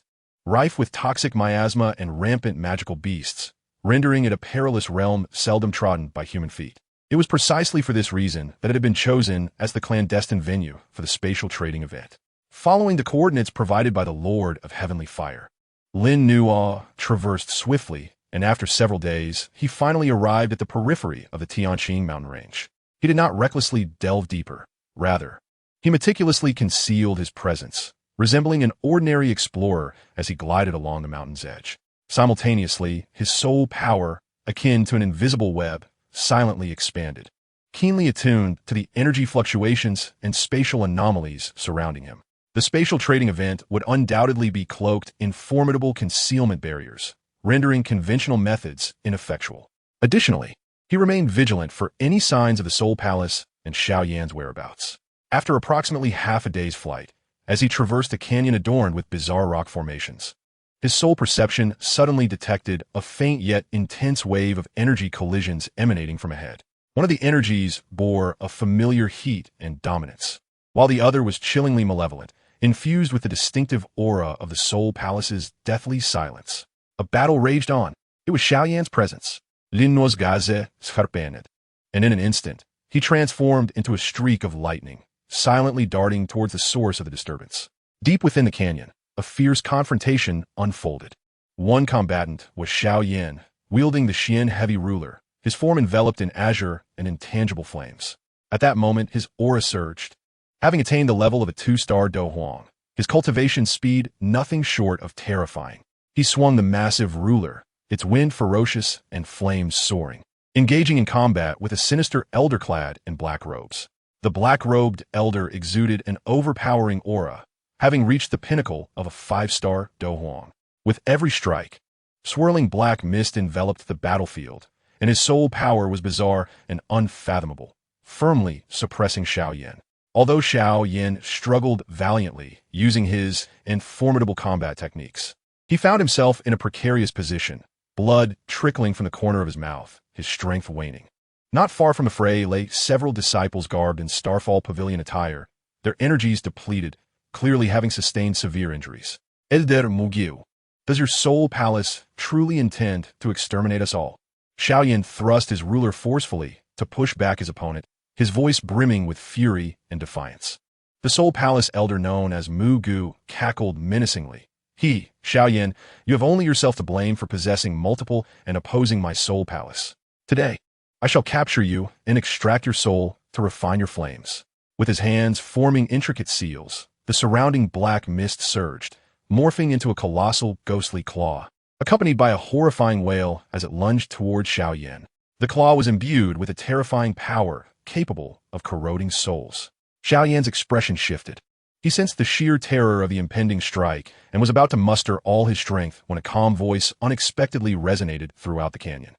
rife with toxic miasma and rampant magical beasts, rendering it a perilous realm seldom trodden by human feet. It was precisely for this reason that it had been chosen as the clandestine venue for the spatial trading event. Following the coordinates provided by the Lord of Heavenly Fire, Lin Nuo traversed swiftly, and after several days, he finally arrived at the periphery of the Tianqing mountain range. He did not recklessly delve deeper. Rather, he meticulously concealed his presence, resembling an ordinary explorer as he glided along the mountain's edge. Simultaneously, his soul power, akin to an invisible web, silently expanded, keenly attuned to the energy fluctuations and spatial anomalies surrounding him. The spatial trading event would undoubtedly be cloaked in formidable concealment barriers, rendering conventional methods ineffectual. Additionally, he remained vigilant for any signs of the Soul Palace and Xiao Yan's whereabouts. After approximately half a day's flight, as he traversed a canyon adorned with bizarre rock formations, his soul perception suddenly detected a faint yet intense wave of energy collisions emanating from ahead. One of the energies bore a familiar heat and dominance, while the other was chillingly malevolent, infused with the distinctive aura of the Soul Palace's deathly silence. A battle raged on. It was Xiao Yan's presence. Lin Nuo's gaze sharpened, and in an instant, he transformed into a streak of lightning, silently darting towards the source of the disturbance. Deep within the canyon, a fierce confrontation unfolded. One combatant was Xiao Yan, wielding the Xian heavy ruler, his form enveloped in azure and intangible flames. At that moment, his aura surged. Having attained the level of a 2-star Dou Huang, his cultivation speed nothing short of terrifying. He swung the massive ruler, its wind ferocious and flames soaring, engaging in combat with a sinister elder clad in black robes. The black-robed elder exuded an overpowering aura, having reached the pinnacle of a 5-star Dou Huang. With every strike, swirling black mist enveloped the battlefield, and his soul power was bizarre and unfathomable, firmly suppressing Xiao Yan. Although Xiao Yan struggled valiantly, using his formidable combat techniques, he found himself in a precarious position, blood trickling from the corner of his mouth, his strength waning. Not far from the fray lay several disciples garbed in Starfall Pavilion attire, their energies depleted, clearly having sustained severe injuries. Elder Mugiu, does your Soul Palace truly intend to exterminate us all? Xiao Yan thrust his ruler forcefully to push back his opponent, his voice brimming with fury and defiance. The Soul Palace elder known as Mu Gu cackled menacingly. Xiao Yan, you have only yourself to blame for possessing multiple and opposing my Soul Palace. Today, I shall capture you and extract your soul to refine your flames. With his hands forming intricate seals, the surrounding black mist surged, morphing into a colossal ghostly claw, accompanied by a horrifying wail as it lunged toward Xiao Yan. The claw was imbued with a terrifying power capable of corroding souls. Xiao Yan's expression shifted. He sensed the sheer terror of the impending strike and was about to muster all his strength when a calm voice unexpectedly resonated throughout the canyon.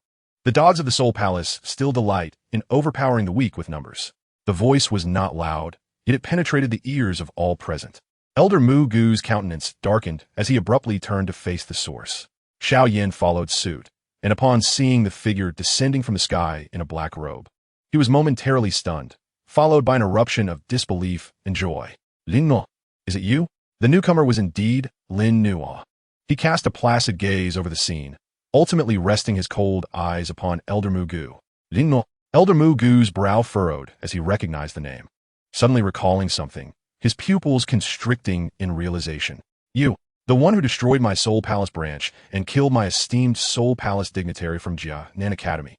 The dogs of the Soul Palace still delight in overpowering the weak with numbers. The voice was not loud, yet it penetrated the ears of all present. Elder Mu Gu's countenance darkened as he abruptly turned to face the source. Xiao Yan followed suit, and upon seeing the figure descending from the sky in a black robe, he was momentarily stunned, followed by an eruption of disbelief and joy. Lin Nuo, is it you? The newcomer was indeed Lin Nuo. He cast a placid gaze over the scene, ultimately resting his cold eyes upon Elder Mu Gu. Lin Nuo. Elder Mu Gu's brow furrowed as he recognized the name. Suddenly recalling something, his pupils constricting in realization. You, the one who destroyed my Soul Palace branch and killed my esteemed Soul Palace dignitary from Canaan Academy.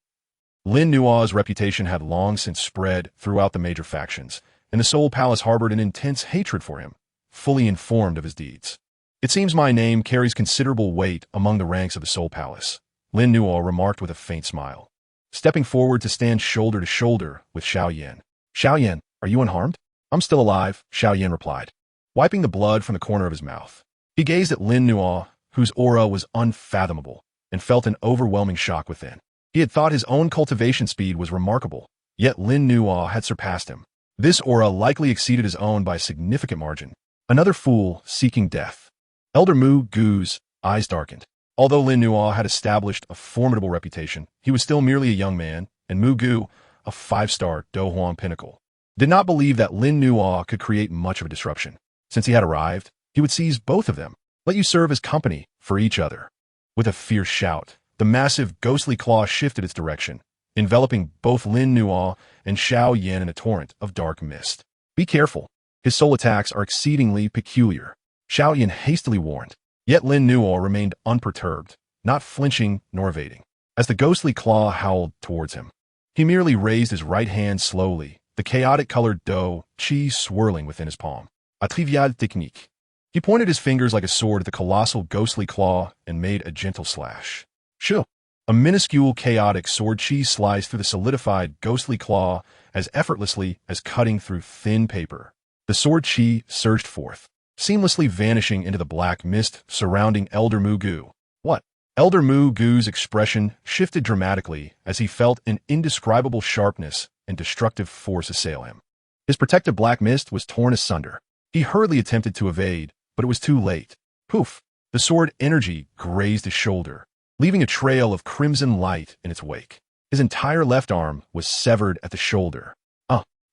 Lin Nuo's reputation had long since spread throughout the major factions, and the Soul Palace harbored an intense hatred for him, fully informed of his deeds. It seems my name carries considerable weight among the ranks of the Soul Palace, Lin Nuo remarked with a faint smile, stepping forward to stand shoulder to shoulder with Xiao Yan. Xiao Yan, are you unharmed? I'm still alive, Xiao Yan replied, wiping the blood from the corner of his mouth. He gazed at Lin Nuo, whose aura was unfathomable, and felt an overwhelming shock within. He had thought his own cultivation speed was remarkable, yet Lin Nuo had surpassed him. This aura likely exceeded his own by a significant margin. Another fool seeking death. Elder Mu Gu's eyes darkened. Although Lin Nuo had established a formidable reputation, he was still merely a young man, and Mu Gu, a 5-star Dou Huang pinnacle, did not believe that Lin Nuo could create much of a disruption. Since he had arrived, he would seize both of them, let you serve as company for each other. With a fierce shout, the massive ghostly claw shifted its direction, enveloping both Lin Nuo and Xiao Yan in a torrent of dark mist. Be careful. His soul attacks are exceedingly peculiar, Xiao Yan hastily warned. Yet Lin Nuo remained unperturbed, not flinching nor evading. As the ghostly claw howled towards him, he merely raised his right hand slowly, the chaotic-colored Dou Qi swirling within his palm. A trivial technique. He pointed his fingers like a sword at the colossal ghostly claw and made a gentle slash. Shoo! A minuscule chaotic sword Qi sliced through the solidified ghostly claw as effortlessly as cutting through thin paper. The sword Qi surged forth, seamlessly vanishing into the black mist surrounding Elder Mu Gu. What? Elder Mu Gu's expression shifted dramatically as he felt an indescribable sharpness and destructive force assail him. His protective black mist was torn asunder. He hurriedly attempted to evade, but it was too late. Poof! The sword energy grazed his shoulder, leaving a trail of crimson light in its wake. His entire left arm was severed at the shoulder.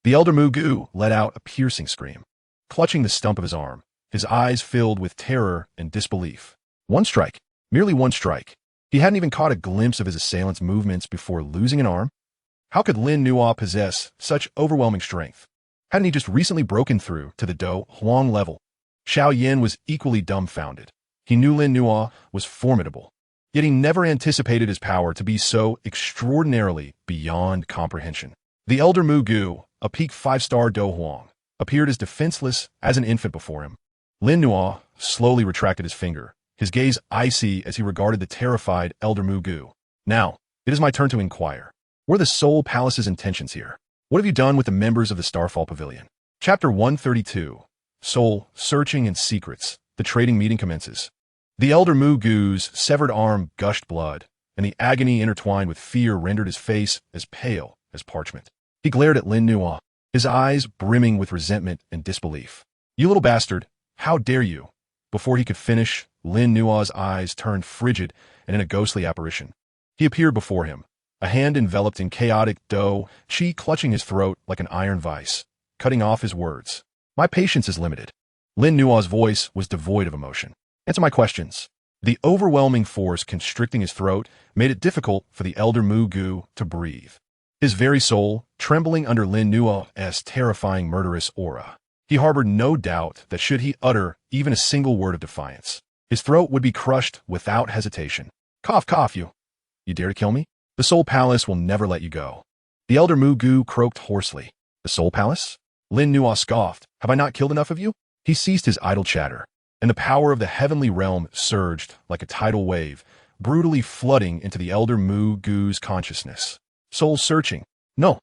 The Elder Mu Gu let out a piercing scream, clutching the stump of his arm, his eyes filled with terror and disbelief. One strike. Merely one strike. He hadn't even caught a glimpse of his assailant's movements before losing an arm. How could Lin Nuo possess such overwhelming strength? Hadn't he just recently broken through to the Dou Huang level? Xiao Yan was equally dumbfounded. He knew Lin Nuo was formidable, yet he never anticipated his power to be so extraordinarily beyond comprehension. The Elder Mu Gu, a peak 5-star Dou Huang, appeared as defenseless as an infant before him. Lin Nuo slowly retracted his finger, his gaze icy as he regarded the terrified Elder Mu Gu. Now, it is my turn to inquire. What are the Soul Palace's intentions here? What have you done with the members of the Starfall Pavilion? Chapter 132. Soul, Searching and Secrets. The trading meeting commences. The Elder Mu Gu's severed arm gushed blood, and the agony intertwined with fear rendered his face as pale as parchment. He glared at Lin Nuo, his eyes brimming with resentment and disbelief. You little bastard, how dare you? Before he could finish, Lin Nuo's eyes turned frigid and in a ghostly apparition. He appeared before him, a hand enveloped in chaotic Dou Qi clutching his throat like an iron vice, cutting off his words. My patience is limited. Lin Nuo's voice was devoid of emotion. Answer my questions. The overwhelming force constricting his throat made it difficult for the Elder Mu Gu to breathe, his very soul trembling under Lin Nuo's terrifying murderous aura. He harbored no doubt that should he utter even a single word of defiance, his throat would be crushed without hesitation. Cough, cough, you dare to kill me? The Soul Palace will never let you go. The Elder Mu Gu croaked hoarsely. The Soul Palace? Lin Nuo scoffed. Have I not killed enough of you? He ceased his idle chatter, and the power of the heavenly realm surged like a tidal wave, brutally flooding into the Elder Mu Gu's consciousness. Soul searching? No.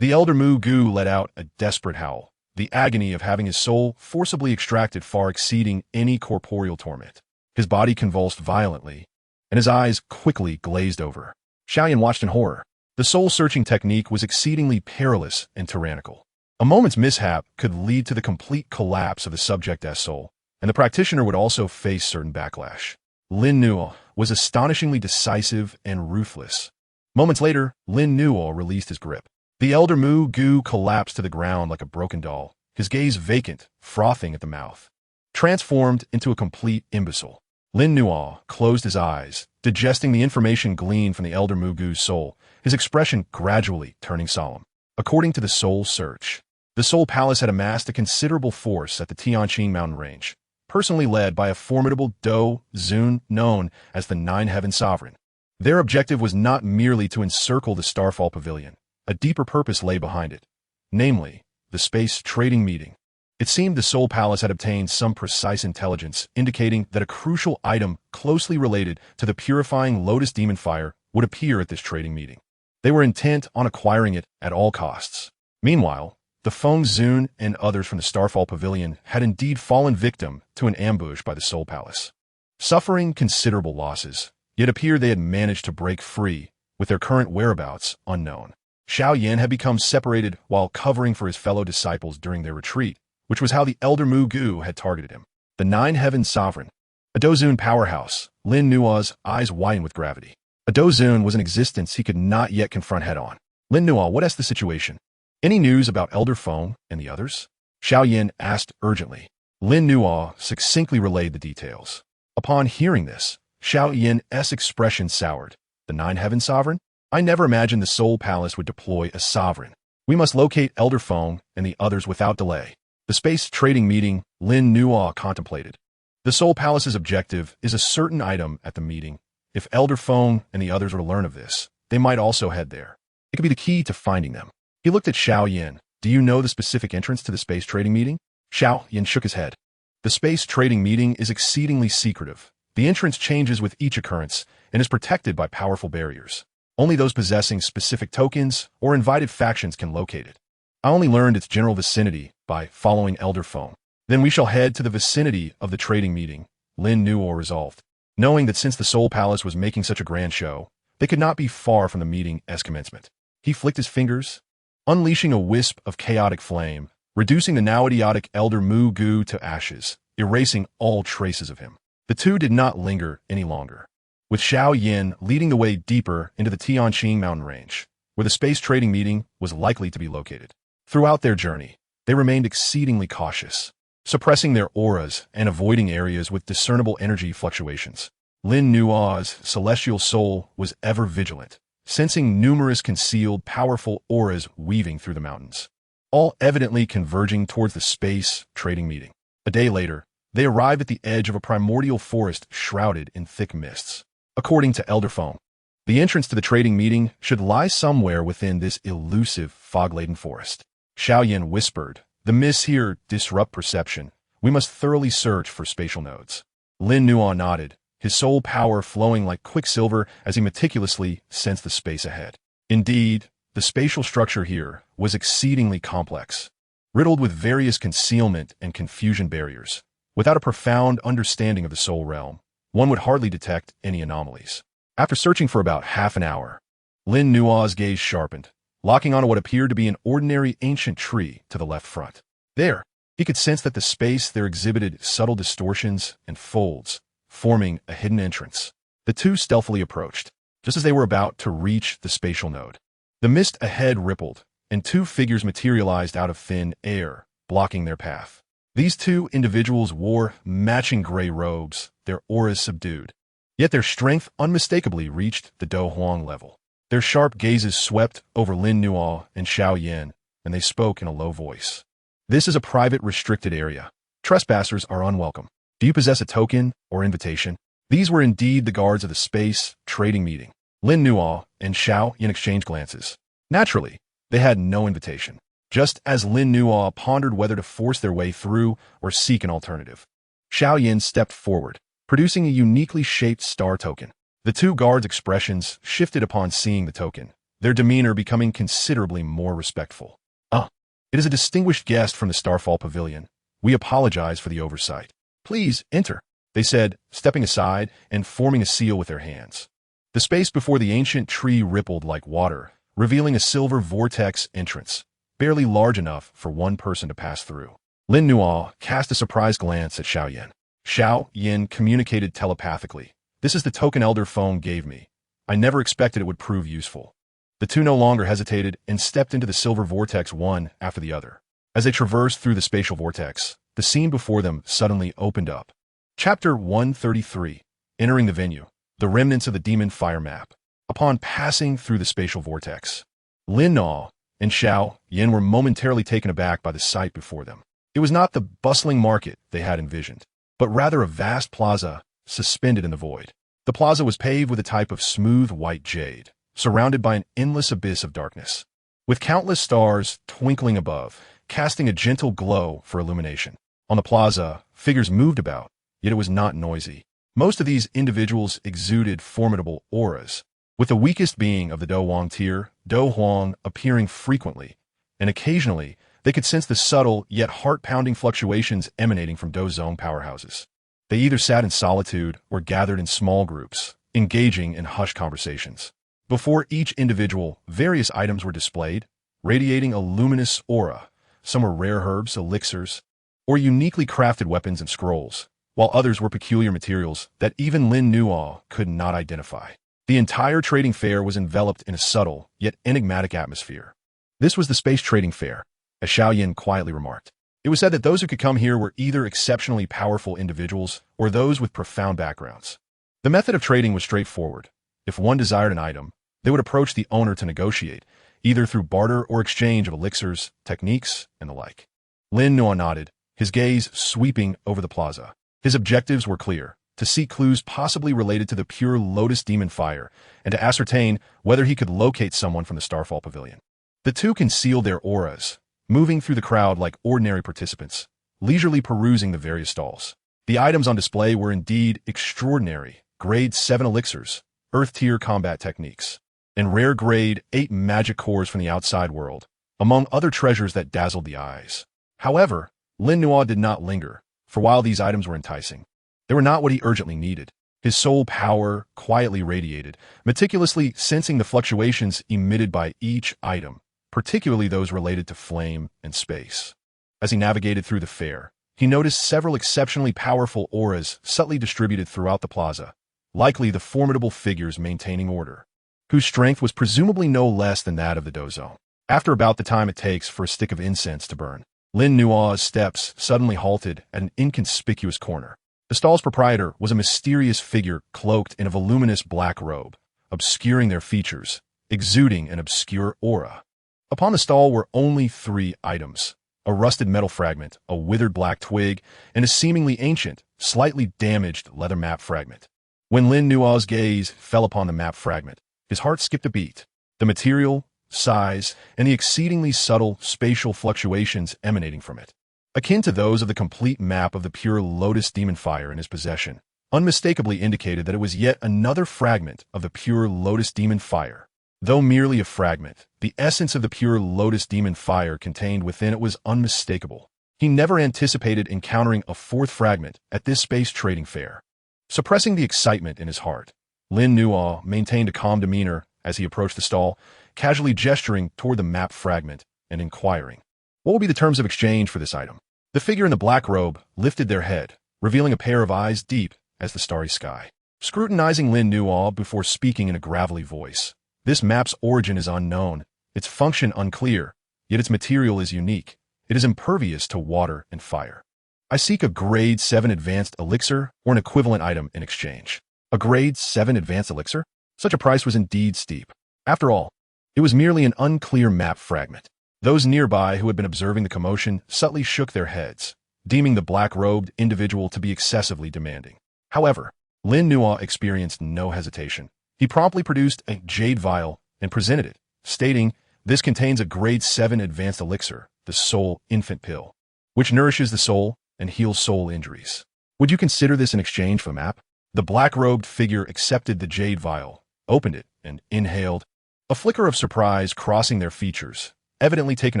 The Elder Mu Gu let out a desperate howl, the agony of having his soul forcibly extracted far exceeding any corporeal torment. His body convulsed violently, and his eyes quickly glazed over. Xiao Yan watched in horror. The soul-searching technique was exceedingly perilous and tyrannical. A moment's mishap could lead to the complete collapse of the subject's soul, and the practitioner would also face certain backlash. Lin Nuo was astonishingly decisive and ruthless. Moments later, Lin Nuo released his grip. The Elder Mu Gu collapsed to the ground like a broken doll, his gaze vacant, frothing at the mouth. Transformed into a complete imbecile, Lin Nuo closed his eyes, digesting the information gleaned from the Elder Mu Gu's soul, his expression gradually turning solemn. According to the Soul Search, the Soul Palace had amassed a considerable force at the Tianqing mountain range, personally led by a formidable Dou Zun known as the Nine Heaven Sovereign. Their objective was not merely to encircle the Starfall Pavilion. A deeper purpose lay behind it, namely, the space trading meeting. It seemed the Soul Palace had obtained some precise intelligence indicating that a crucial item closely related to the purifying Lotus Demon Fire would appear at this trading meeting. They were intent on acquiring it at all costs. Meanwhile, the Feng Zun and others from the Starfall Pavilion had indeed fallen victim to an ambush by the Soul Palace. Suffering considerable losses, yet appeared they had managed to break free, with their current whereabouts unknown. Xiao Yan had become separated while covering for his fellow disciples during their retreat, which was how the Elder Mu Gu had targeted him. The Nine Heaven Sovereign. A Dou Zun powerhouse, Lin Nuo's eyes widened with gravity. A Dou Zun was an existence he could not yet confront head-on. Lin Nuo, what is the situation? Any news about Elder Feng and the others? Xiao Yan asked urgently. Lin Nuo succinctly relayed the details. Upon hearing this, Xiao Yin's expression soured. The Nine Heaven Sovereign? I never imagined the Soul Palace would deploy a sovereign. We must locate Elder Feng and the others without delay. The space trading meeting Lin Nuo contemplated. The Soul Palace's objective is a certain item at the meeting. If Elder Feng and the others were to learn of this, they might also head there. It could be the key to finding them. He looked at Xiao Yin. Do you know the specific entrance to the space trading meeting? Xiao Yin shook his head. The space trading meeting is exceedingly secretive. The entrance changes with each occurrence and is protected by powerful barriers. Only those possessing specific tokens or invited factions can locate it. I only learned its general vicinity by following Elder Feng. Then we shall head to the vicinity of the trading meeting, Lin Nuo resolved. Knowing that since the Soul Palace was making such a grand show, they could not be far from the meeting's commencement. He flicked his fingers, unleashing a wisp of chaotic flame, reducing the now idiotic Elder Mu Gu to ashes, erasing all traces of him. The two did not linger any longer, with Xiao Yin leading the way deeper into the Tianqing mountain range, where the space trading meeting was likely to be located. Throughout their journey, they remained exceedingly cautious, suppressing their auras and avoiding areas with discernible energy fluctuations. Lin Nuo's celestial soul was ever vigilant, sensing numerous concealed, powerful auras weaving through the mountains, all evidently converging towards the space trading meeting. A day later, they arrived at the edge of a primordial forest shrouded in thick mists. According to Elder Feng, the entrance to the trading meeting should lie somewhere within this elusive, fog-laden forest. Xiao Yin whispered, the mists here disrupt perception. We must thoroughly search for spatial nodes. Lin Nuo nodded, his soul power flowing like quicksilver as he meticulously sensed the space ahead. Indeed, the spatial structure here was exceedingly complex, riddled with various concealment and confusion barriers. Without a profound understanding of the soul realm, one would hardly detect any anomalies. After searching for about half an hour, Lin Nuo's gaze sharpened, locking onto what appeared to be an ordinary ancient tree to the left front. There, he could sense that the space there exhibited subtle distortions and folds, forming a hidden entrance. The two stealthily approached, just as they were about to reach the spatial node. The mist ahead rippled, and two figures materialized out of thin air, blocking their path. These two individuals wore matching gray robes, their auras subdued. Yet their strength unmistakably reached the Dou Huang level. Their sharp gazes swept over Lin Nuo and Xiao Yin, and they spoke in a low voice. This is a private, restricted area. Trespassers are unwelcome. Do you possess a token or invitation? These were indeed the guards of the space trading meeting. Lin Nuo and Xiao Yin exchanged glances. Naturally, they had no invitation, just as Lin Nuo pondered whether to force their way through or seek an alternative. Xiao Yin stepped forward, producing a uniquely shaped star token. The two guards' expressions shifted upon seeing the token, their demeanor becoming considerably more respectful. It is a distinguished guest from the Starfall Pavilion. We apologize for the oversight. Please enter, they said, stepping aside and forming a seal with their hands. The space before the ancient tree rippled like water, revealing a silver vortex entrance, barely large enough for one person to pass through. Lin Nuo cast a surprised glance at Xiao Yin. Xiao Yin communicated telepathically. This is the token Elder Feng gave me. I never expected it would prove useful. The two no longer hesitated and stepped into the silver vortex one after the other. As they traversed through the spatial vortex, the scene before them suddenly opened up. Chapter 133. Entering the venue. The remnants of the demon fire map. Upon passing through the spatial vortex, Lin Nuo and Xiao Yin were momentarily taken aback by the sight before them. It was not the bustling market they had envisioned, but rather a vast plaza suspended in the void. The plaza was paved with a type of smooth white jade, surrounded by an endless abyss of darkness, with countless stars twinkling above, casting a gentle glow for illumination. On the plaza, figures moved about, yet it was not noisy. Most of these individuals exuded formidable auras, with the weakest being of the Dou Huang tier, Dou Huang, appearing frequently, and occasionally they could sense the subtle yet heart-pounding fluctuations emanating from Dou Zone powerhouses. They either sat in solitude or gathered in small groups, engaging in hushed conversations. Before each individual, various items were displayed, radiating a luminous aura. Some were rare herbs, elixirs, or uniquely crafted weapons and scrolls, while others were peculiar materials that even Lin Nuo could not identify. The entire trading fair was enveloped in a subtle, yet enigmatic atmosphere. This was the space trading fair, as Xiao Yin quietly remarked. It was said that those who could come here were either exceptionally powerful individuals or those with profound backgrounds. The method of trading was straightforward. If one desired an item, they would approach the owner to negotiate, either through barter or exchange of elixirs, techniques, and the like. Lin Nuo nodded, his gaze sweeping over the plaza. His objectives were clear: to seek clues possibly related to the pure lotus demon fire, and to ascertain whether he could locate someone from the Starfall Pavilion. The two concealed their auras, moving through the crowd like ordinary participants, leisurely perusing the various stalls. The items on display were indeed extraordinary: grade 7 elixirs, earth-tier combat techniques, and rare grade 8 magic cores from the outside world, among other treasures that dazzled the eyes. However, Lin Nuo did not linger, for while these items were enticing, they were not what he urgently needed. His soul power quietly radiated, meticulously sensing the fluctuations emitted by each item, particularly those related to flame and space. As he navigated through the fair, he noticed several exceptionally powerful auras subtly distributed throughout the plaza, likely the formidable figures maintaining order, whose strength was presumably no less than that of the dozo. After about the time it takes for a stick of incense to burn, Lin Nuo's steps suddenly halted at an inconspicuous corner. The stall's proprietor was a mysterious figure cloaked in a voluminous black robe, obscuring their features, exuding an obscure aura. Upon the stall were only 3 items: a rusted metal fragment, a withered black twig, and a seemingly ancient, slightly damaged leather map fragment. When Lin Nuo's gaze fell upon the map fragment, his heart skipped a beat. The material, size, and the exceedingly subtle spatial fluctuations emanating from it, akin to those of the complete map of the pure lotus demon fire in his possession, unmistakably indicated that it was yet another fragment of the pure lotus demon fire. Though merely a fragment, the essence of the pure lotus demon fire contained within it was unmistakable. He never anticipated encountering a 4th fragment at this space trading fair. Suppressing the excitement in his heart, Lin Nuo maintained a calm demeanor as he approached the stall, casually gesturing toward the map fragment and inquiring, "What will be the terms of exchange for this item?" The figure in the black robe lifted their head, revealing a pair of eyes deep as the starry sky, scrutinizing Lin Nuo before speaking in a gravelly voice. "This map's origin is unknown, its function unclear, yet its material is unique. It is impervious to water and fire. I seek a grade 7 advanced elixir or an equivalent item in exchange." A grade 7 advanced elixir? Such a price was indeed steep. After all, it was merely an unclear map fragment. Those nearby who had been observing the commotion subtly shook their heads, deeming the black-robed individual to be excessively demanding. However, Lin Nuo experienced no hesitation. He promptly produced a jade vial and presented it, stating, "This contains a grade 7 advanced elixir, the soul infant pill, which nourishes the soul and heals soul injuries. Would you consider this in exchange for the map?" The black-robed figure accepted the jade vial, opened it, and inhaled, a flicker of surprise crossing their features, evidently taken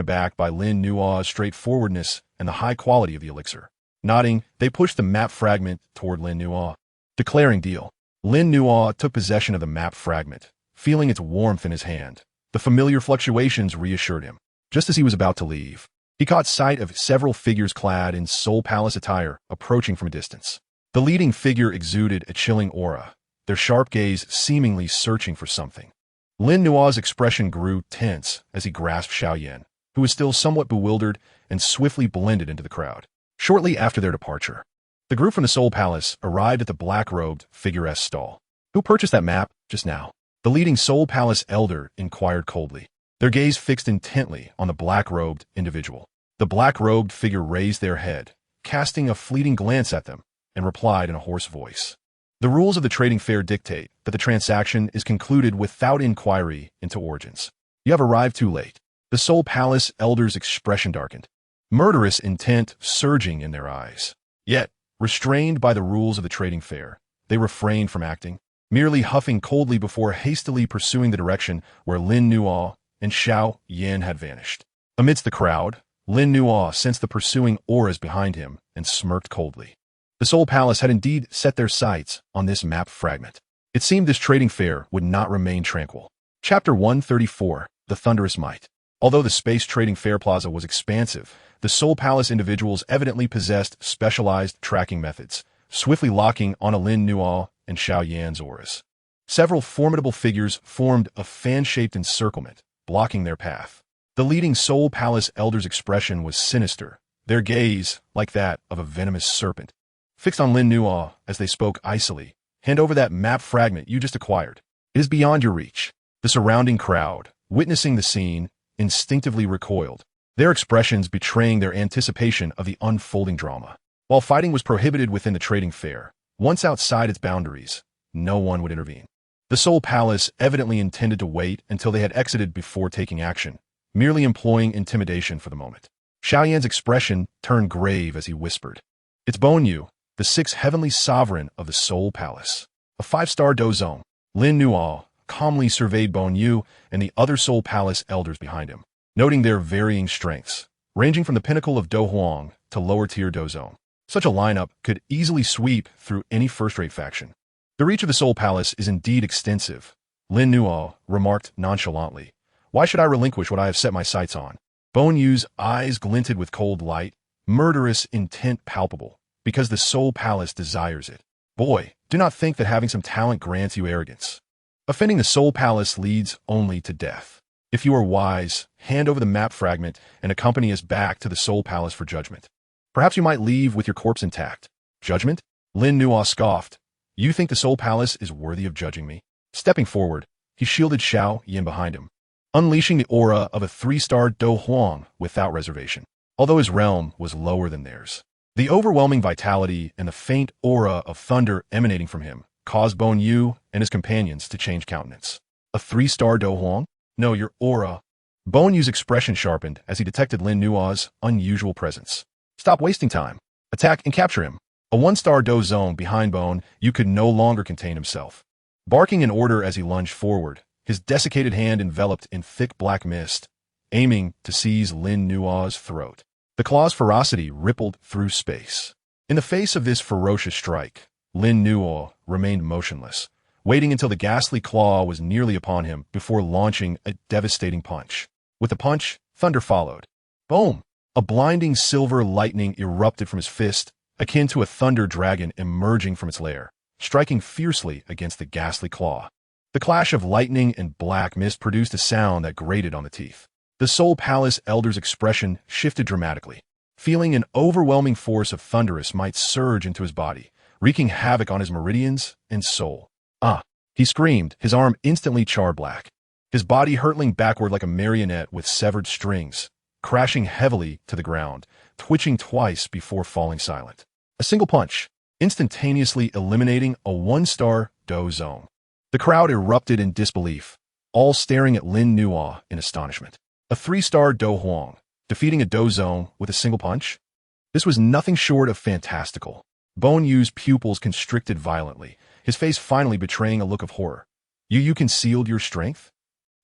aback by Lin Nuo's straightforwardness and the high quality of the elixir. Nodding, they pushed the map fragment toward Lin Nuo. Declaring deal, Lin Nuo took possession of the map fragment, feeling its warmth in his hand. The familiar fluctuations reassured him. Just as he was about to leave, he caught sight of several figures clad in Soul Palace attire approaching from a distance. The leading figure exuded a chilling aura, their sharp gaze seemingly searching for something. Lin Nuo's expression grew tense as he grasped Xiaoyan, who was still somewhat bewildered, and swiftly blended into the crowd. Shortly after their departure, the group from the Soul Palace arrived at the black-robed figure's stall. "Who purchased that map just now?" the leading Soul Palace elder inquired coldly, their gaze fixed intently on the black-robed individual. The black-robed figure raised their head, casting a fleeting glance at them, and replied in a hoarse voice, "The rules of the trading fair dictate that the transaction is concluded without inquiry into origins. You have arrived too late." The Soul Palace elder's expression darkened, murderous intent surging in their eyes. Yet, restrained by the rules of the trading fair, they refrained from acting, merely huffing coldly before hastily pursuing the direction where Lin Nuo and Xiao Yan had vanished. Amidst the crowd, Lin Nuo sensed the pursuing auras behind him and smirked coldly. The Soul Palace had indeed set their sights on this map fragment. It seemed this trading fair would not remain tranquil. Chapter 134, The Thunderous Might. Although the Space Trading Fair Plaza was expansive, the Soul Palace individuals evidently possessed specialized tracking methods, swiftly locking on Lin Nuo and Xiao Yan's auras. Several formidable figures formed a fan-shaped encirclement, blocking their path. The leading Soul Palace elder's expression was sinister, their gaze, like that of a venomous serpent, fixed on Lin Nuo as they spoke icily. Hand over that map fragment you just acquired. It is beyond your reach. The surrounding crowd, witnessing the scene, instinctively recoiled, their expressions betraying their anticipation of the unfolding drama. While fighting was prohibited within the trading fair, once outside its boundaries, no one would intervene. The Soul Palace evidently intended to wait until they had exited before taking action, merely employing intimidation for the moment. Xiaoyan's expression turned grave as he whispered, "It's Bon Yu, the sixth heavenly sovereign of the Soul Palace, a 5-star dozong." Lin Nuo calmly surveyed Bon Yu and the other Soul Palace elders behind him, noting their varying strengths, ranging from the pinnacle of Do Huang to lower-tier dozong. Such a lineup could easily sweep through any first-rate faction. The reach of the Soul Palace is indeed extensive, Lin Nuo remarked nonchalantly. Why should I relinquish what I have set my sights on? Bon Yu's eyes glinted with cold light, murderous intent palpable, because the Soul Palace desires it. Boy, do not think that having some talent grants you arrogance. Offending the Soul Palace leads only to death. If you are wise, hand over the map fragment and accompany us back to the Soul Palace for judgment. Perhaps you might leave with your corpse intact. Judgment? Lin Nuo scoffed. You think the Soul Palace is worthy of judging me? Stepping forward, he shielded Xiao Yin behind him, unleashing the aura of a 3-star Do Huang without reservation. Although his realm was lower than theirs, the overwhelming vitality and the faint aura of thunder emanating from him caused Bon Yu and his companions to change countenance. A 3-star Do Huang? No, your aura. Bon Yu's expression sharpened as he detected Lin Nuo's unusual presence. Stop wasting time. Attack and capture him. A 1-star dozong behind Bon Yu could no longer contain himself. Barking an order as he lunged forward, his desiccated hand enveloped in thick black mist, aiming to seize Lin Nuo's throat. The claw's ferocity rippled through space. In the face of this ferocious strike, Lin Nuo remained motionless, waiting until the ghastly claw was nearly upon him before launching a devastating punch. With the punch, thunder followed. Boom! A blinding silver lightning erupted from his fist, akin to a thunder dragon emerging from its lair, striking fiercely against the ghastly claw. The clash of lightning and black mist produced a sound that grated on the teeth. The Soul Palace elder's expression shifted dramatically, feeling an overwhelming force of thunderous might surge into his body, wreaking havoc on his meridians and soul. Ah! He screamed, his arm instantly charred black, his body hurtling backward like a marionette with severed strings, crashing heavily to the ground, twitching twice before falling silent. A single punch, instantaneously eliminating a 1-star dozong. The crowd erupted in disbelief, all staring at Lin Nuo in astonishment. A 3-star Do Huang, defeating a dozong with a single punch? This was nothing short of fantastical. Bon Yu's pupils constricted violently, his face finally betraying a look of horror. You concealed your strength?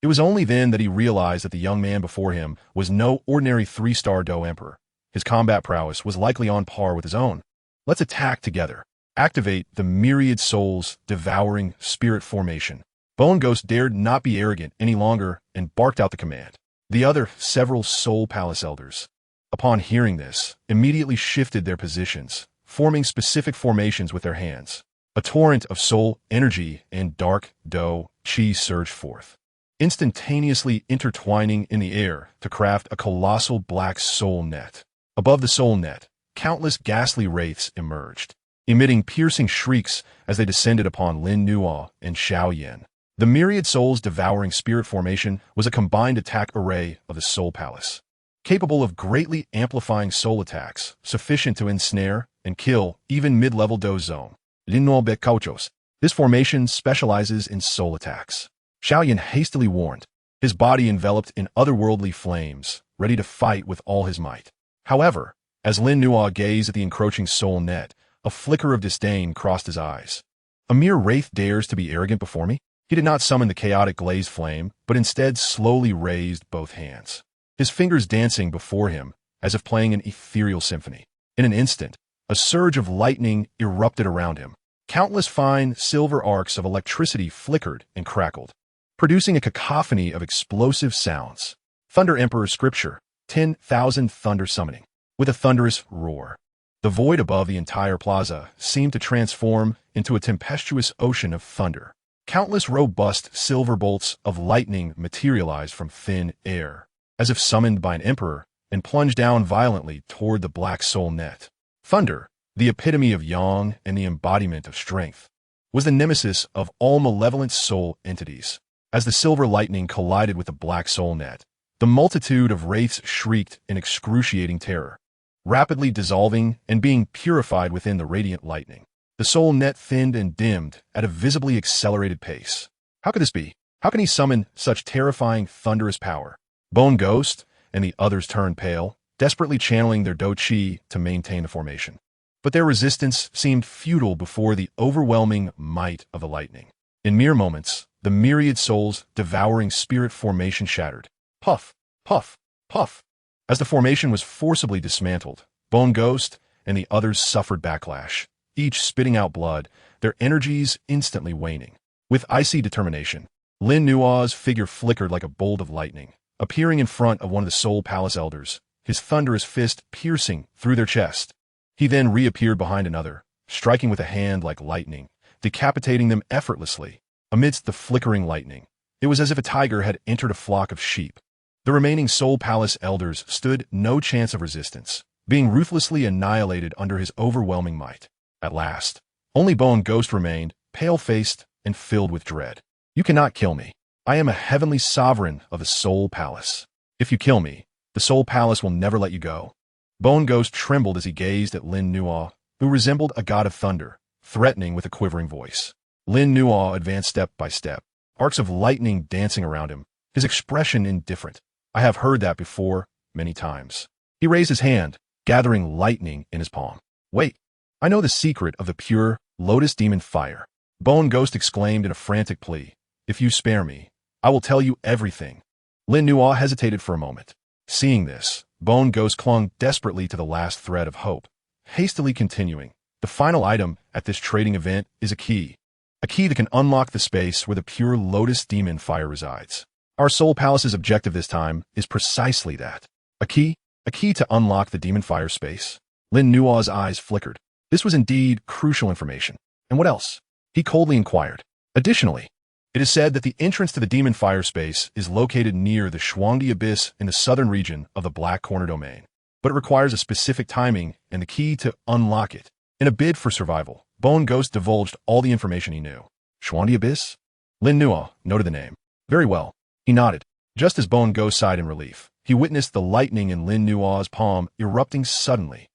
It was only then that he realized that the young man before him was no ordinary 3-star Do Emperor. His combat prowess was likely on par with his own. Let's attack together. Activate the myriad souls devouring spirit formation. Bone Ghost dared not be arrogant any longer and barked out the command. The other several Soul Palace elders, upon hearing this, immediately shifted their positions, forming specific formations with their hands. A torrent of soul energy and dark Dou Qi surged forth, instantaneously intertwining in the air to craft a colossal black soul net. Above the soul net, countless ghastly wraiths emerged, emitting piercing shrieks as they descended upon Lin Nuo and Xiao Yin. The myriad souls devouring spirit formation was a combined attack array of the Soul Palace, capable of greatly amplifying soul attacks, sufficient to ensnare and kill even mid-level dozong. Lin Nuo Be Cauchos. This formation specializes in soul attacks. Xiao Yin hastily warned, his body enveloped in otherworldly flames, ready to fight with all his might. However, as Lin Nuo gazed at the encroaching soul net, a flicker of disdain crossed his eyes. A mere wraith dares to be arrogant before me? He did not summon the chaotic glazed flame, but instead slowly raised both hands, his fingers dancing before him as if playing an ethereal symphony. In an instant, a surge of lightning erupted around him. Countless fine silver arcs of electricity flickered and crackled, producing a cacophony of explosive sounds. Thunder Emperor Scripture, 10,000 thunder summoning. With a thunderous roar, the void above the entire plaza seemed to transform into a tempestuous ocean of thunder. Countless robust silver bolts of lightning materialized from thin air. As if summoned by an emperor, and plunged down violently toward the black soul net. Thunder, the epitome of yang and the embodiment of strength, was the nemesis of all malevolent soul entities. As the silver lightning collided with the black soul net, the multitude of wraiths shrieked in excruciating terror, rapidly dissolving and being purified within the radiant lightning. The soul net thinned and dimmed at a visibly accelerated pace. How could this be? How can he summon such terrifying, thunderous power? Bone Ghost and the others turned pale, desperately channeling their Dou Qi to maintain the formation. But their resistance seemed futile before the overwhelming might of the lightning. In mere moments, the myriad souls devouring spirit formation shattered. Puff, puff, puff. As the formation was forcibly dismantled, Bone Ghost and the others suffered backlash, each spitting out blood, their energies instantly waning. With icy determination, Lin Nua's figure flickered like a bolt of lightning, appearing in front of one of the Soul Palace elders, his thunderous fist piercing through their chest. He then reappeared behind another, striking with a hand like lightning, decapitating them effortlessly. Amidst the flickering lightning, it was as if a tiger had entered a flock of sheep. The remaining Soul Palace elders stood no chance of resistance, being ruthlessly annihilated under his overwhelming might. At last, only Bone Ghost remained, pale-faced and filled with dread. You cannot kill me. I am a heavenly sovereign of the Soul Palace. If you kill me, the Soul Palace will never let you go. Bone Ghost trembled as he gazed at Lin Nua, who resembled a god of thunder, threatening with a quivering voice. Lin Nua advanced step by step, arcs of lightning dancing around him, his expression indifferent. I have heard that before, many times. He raised his hand, gathering lightning in his palm. Wait, I know the secret of the pure, lotus demon fire. Bone Ghost exclaimed in a frantic plea. If you spare me, I will tell you everything. Lin Nua hesitated for a moment. Seeing this, Bone Ghost clung desperately to the last thread of hope, hastily continuing. The final item at this trading event is a key that can unlock the space where the pure lotus demon fire resides. Our Soul Palace's objective this time is precisely that. A key to unlock the demon fire space. Lin Nua's eyes flickered. This was indeed crucial information. And what else? He coldly inquired. Additionally, it is said that the entrance to the demon fire space is located near the Shuangdi Abyss in the southern region of the Black Corner domain, but it requires a specific timing and the key to unlock it. In a bid for survival, Bone Ghost divulged all the information he knew. Shuangdi Abyss? Lin Nua noted the name. Very well. He nodded. Just as Bone Ghost sighed in relief, he witnessed the lightning in Lin Nua's palm erupting suddenly.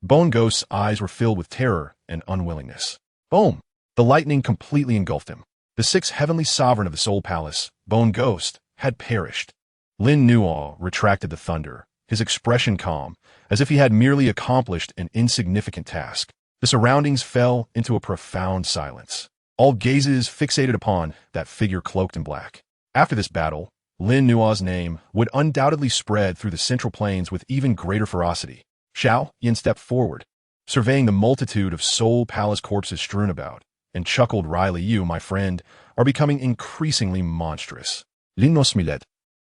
Bone Ghost's eyes were filled with terror and unwillingness. Boom! The lightning completely engulfed him. The sixth heavenly sovereign of the Soul Palace, Bone Ghost, had perished. Lin Nua retracted the thunder, his expression calm, as if he had merely accomplished an insignificant task. The surroundings fell into a profound silence, all gazes fixated upon that figure cloaked in black. After this battle, Lin Nua's name would undoubtedly spread through the Central Plains with even greater ferocity. Xiao Yin stepped forward, surveying the multitude of Soul Palace corpses strewn about, and chuckled wryly. You, my friend, are becoming increasingly monstrous. Lin no smilet.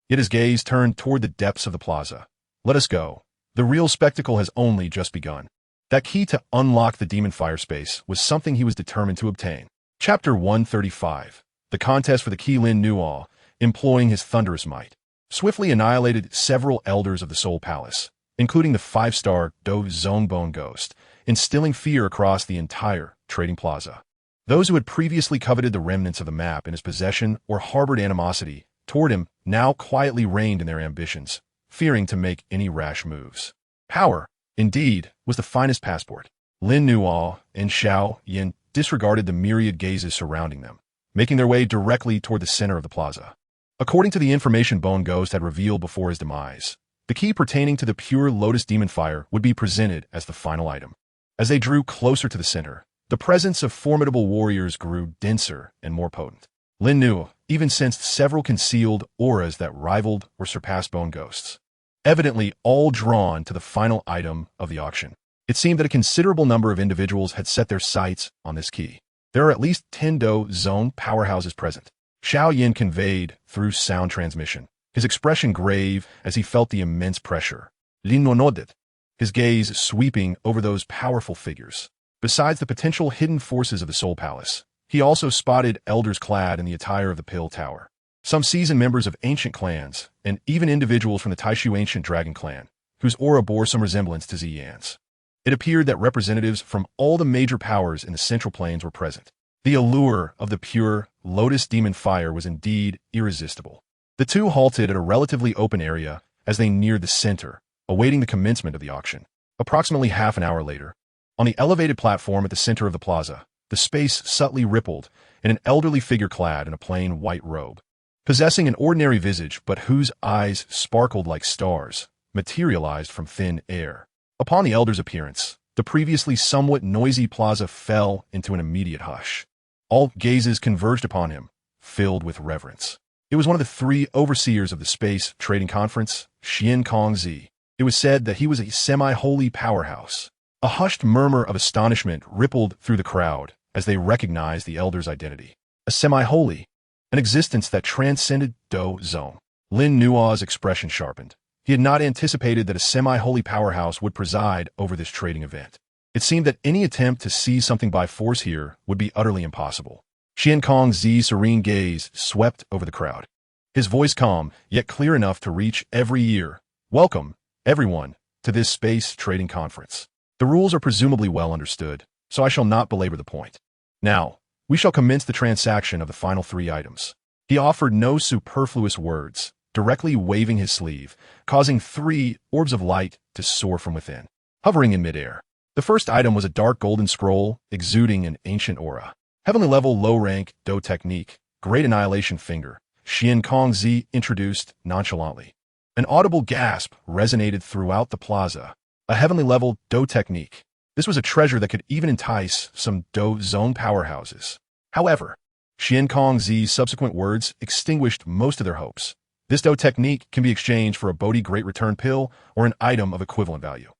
Yet his gaze turned toward the depths of the plaza. Let us go. The real spectacle has only just begun. That key to unlock the demon fire space was something he was determined to obtain. Chapter 135. The contest for the key. Lin Nua, employing his thunderous might, swiftly annihilated several elders of the Soul Palace, including the 5-star Dou Zone Bone Ghost, instilling fear across the entire trading plaza. Those who had previously coveted the remnants of the map in his possession or harbored animosity toward him now quietly reined in their ambitions, fearing to make any rash moves. Power, indeed, was the finest passport. Lin Nua and Xiao Yin disregarded the myriad gazes surrounding them, making their way directly toward the center of the plaza. According to the information Bone Ghost had revealed before his demise, the key pertaining to the pure lotus demon fire would be presented as the final item. As they drew closer to the center, the presence of formidable warriors grew denser and more potent. Lin Nua even sensed several concealed auras that rivaled or surpassed Bone Ghost's, evidently all drawn to the final item of the auction. It seemed that a considerable number of individuals had set their sights on this key. There are at least 10 Dou Zone powerhouses present. Xiao Yin conveyed through sound transmission, his expression grave as he felt the immense pressure. Lin Nua nodded, his gaze sweeping over those powerful figures. Besides the potential hidden forces of the Soul Palace, he also spotted elders clad in the attire of the Pill Tower. Some seasoned members of ancient clans, and even individuals from the Taishu ancient dragon clan, whose aura bore some resemblance to Ziyan's. It appeared that representatives from all the major powers in the Central Plains were present. The allure of the pure lotus demon fire was indeed irresistible. The two halted at a relatively open area as they neared the center, awaiting the commencement of the auction. Approximately half an hour later, on the elevated platform at the center of the plaza, the space subtly rippled, and an elderly figure clad in a plain white robe, possessing an ordinary visage but whose eyes sparkled like stars, materialized from thin air. Upon the elder's appearance, the previously somewhat noisy plaza fell into an immediate hush. All gazes converged upon him, filled with reverence. It was one of the three overseers of the Space Trading Conference, Xian Kongzi. It was said that he was a semi-holy powerhouse. A hushed murmur of astonishment rippled through the crowd as they recognized the elder's identity. A semi-holy, an existence that transcended Dou Zone. Lin Nua's expression sharpened. He had not anticipated that a semi-holy powerhouse would preside over this trading event. It seemed that any attempt to seize something by force here would be utterly impossible. Xian Kongzi's serene gaze swept over the crowd. His voice calm, yet clear enough to reach every ear. Welcome, everyone, to this space trading conference. The rules are presumably well understood, so I shall not belabor the point. Now, we shall commence the transaction of the final three items. He offered no superfluous words, directly waving his sleeve, causing 3 orbs of light to soar from within, hovering in midair. The first item was a dark golden scroll, exuding an ancient aura. Heavenly level low rank, Dou technique, great annihilation finger, Xian Kongzi introduced nonchalantly. An audible gasp resonated throughout the plaza. A heavenly level Dou technique. This was a treasure that could even entice some Dou Zone powerhouses. However, Xian Kongzi's subsequent words extinguished most of their hopes. This Dou technique can be exchanged for a Bodhi Great Return pill or an item of equivalent value.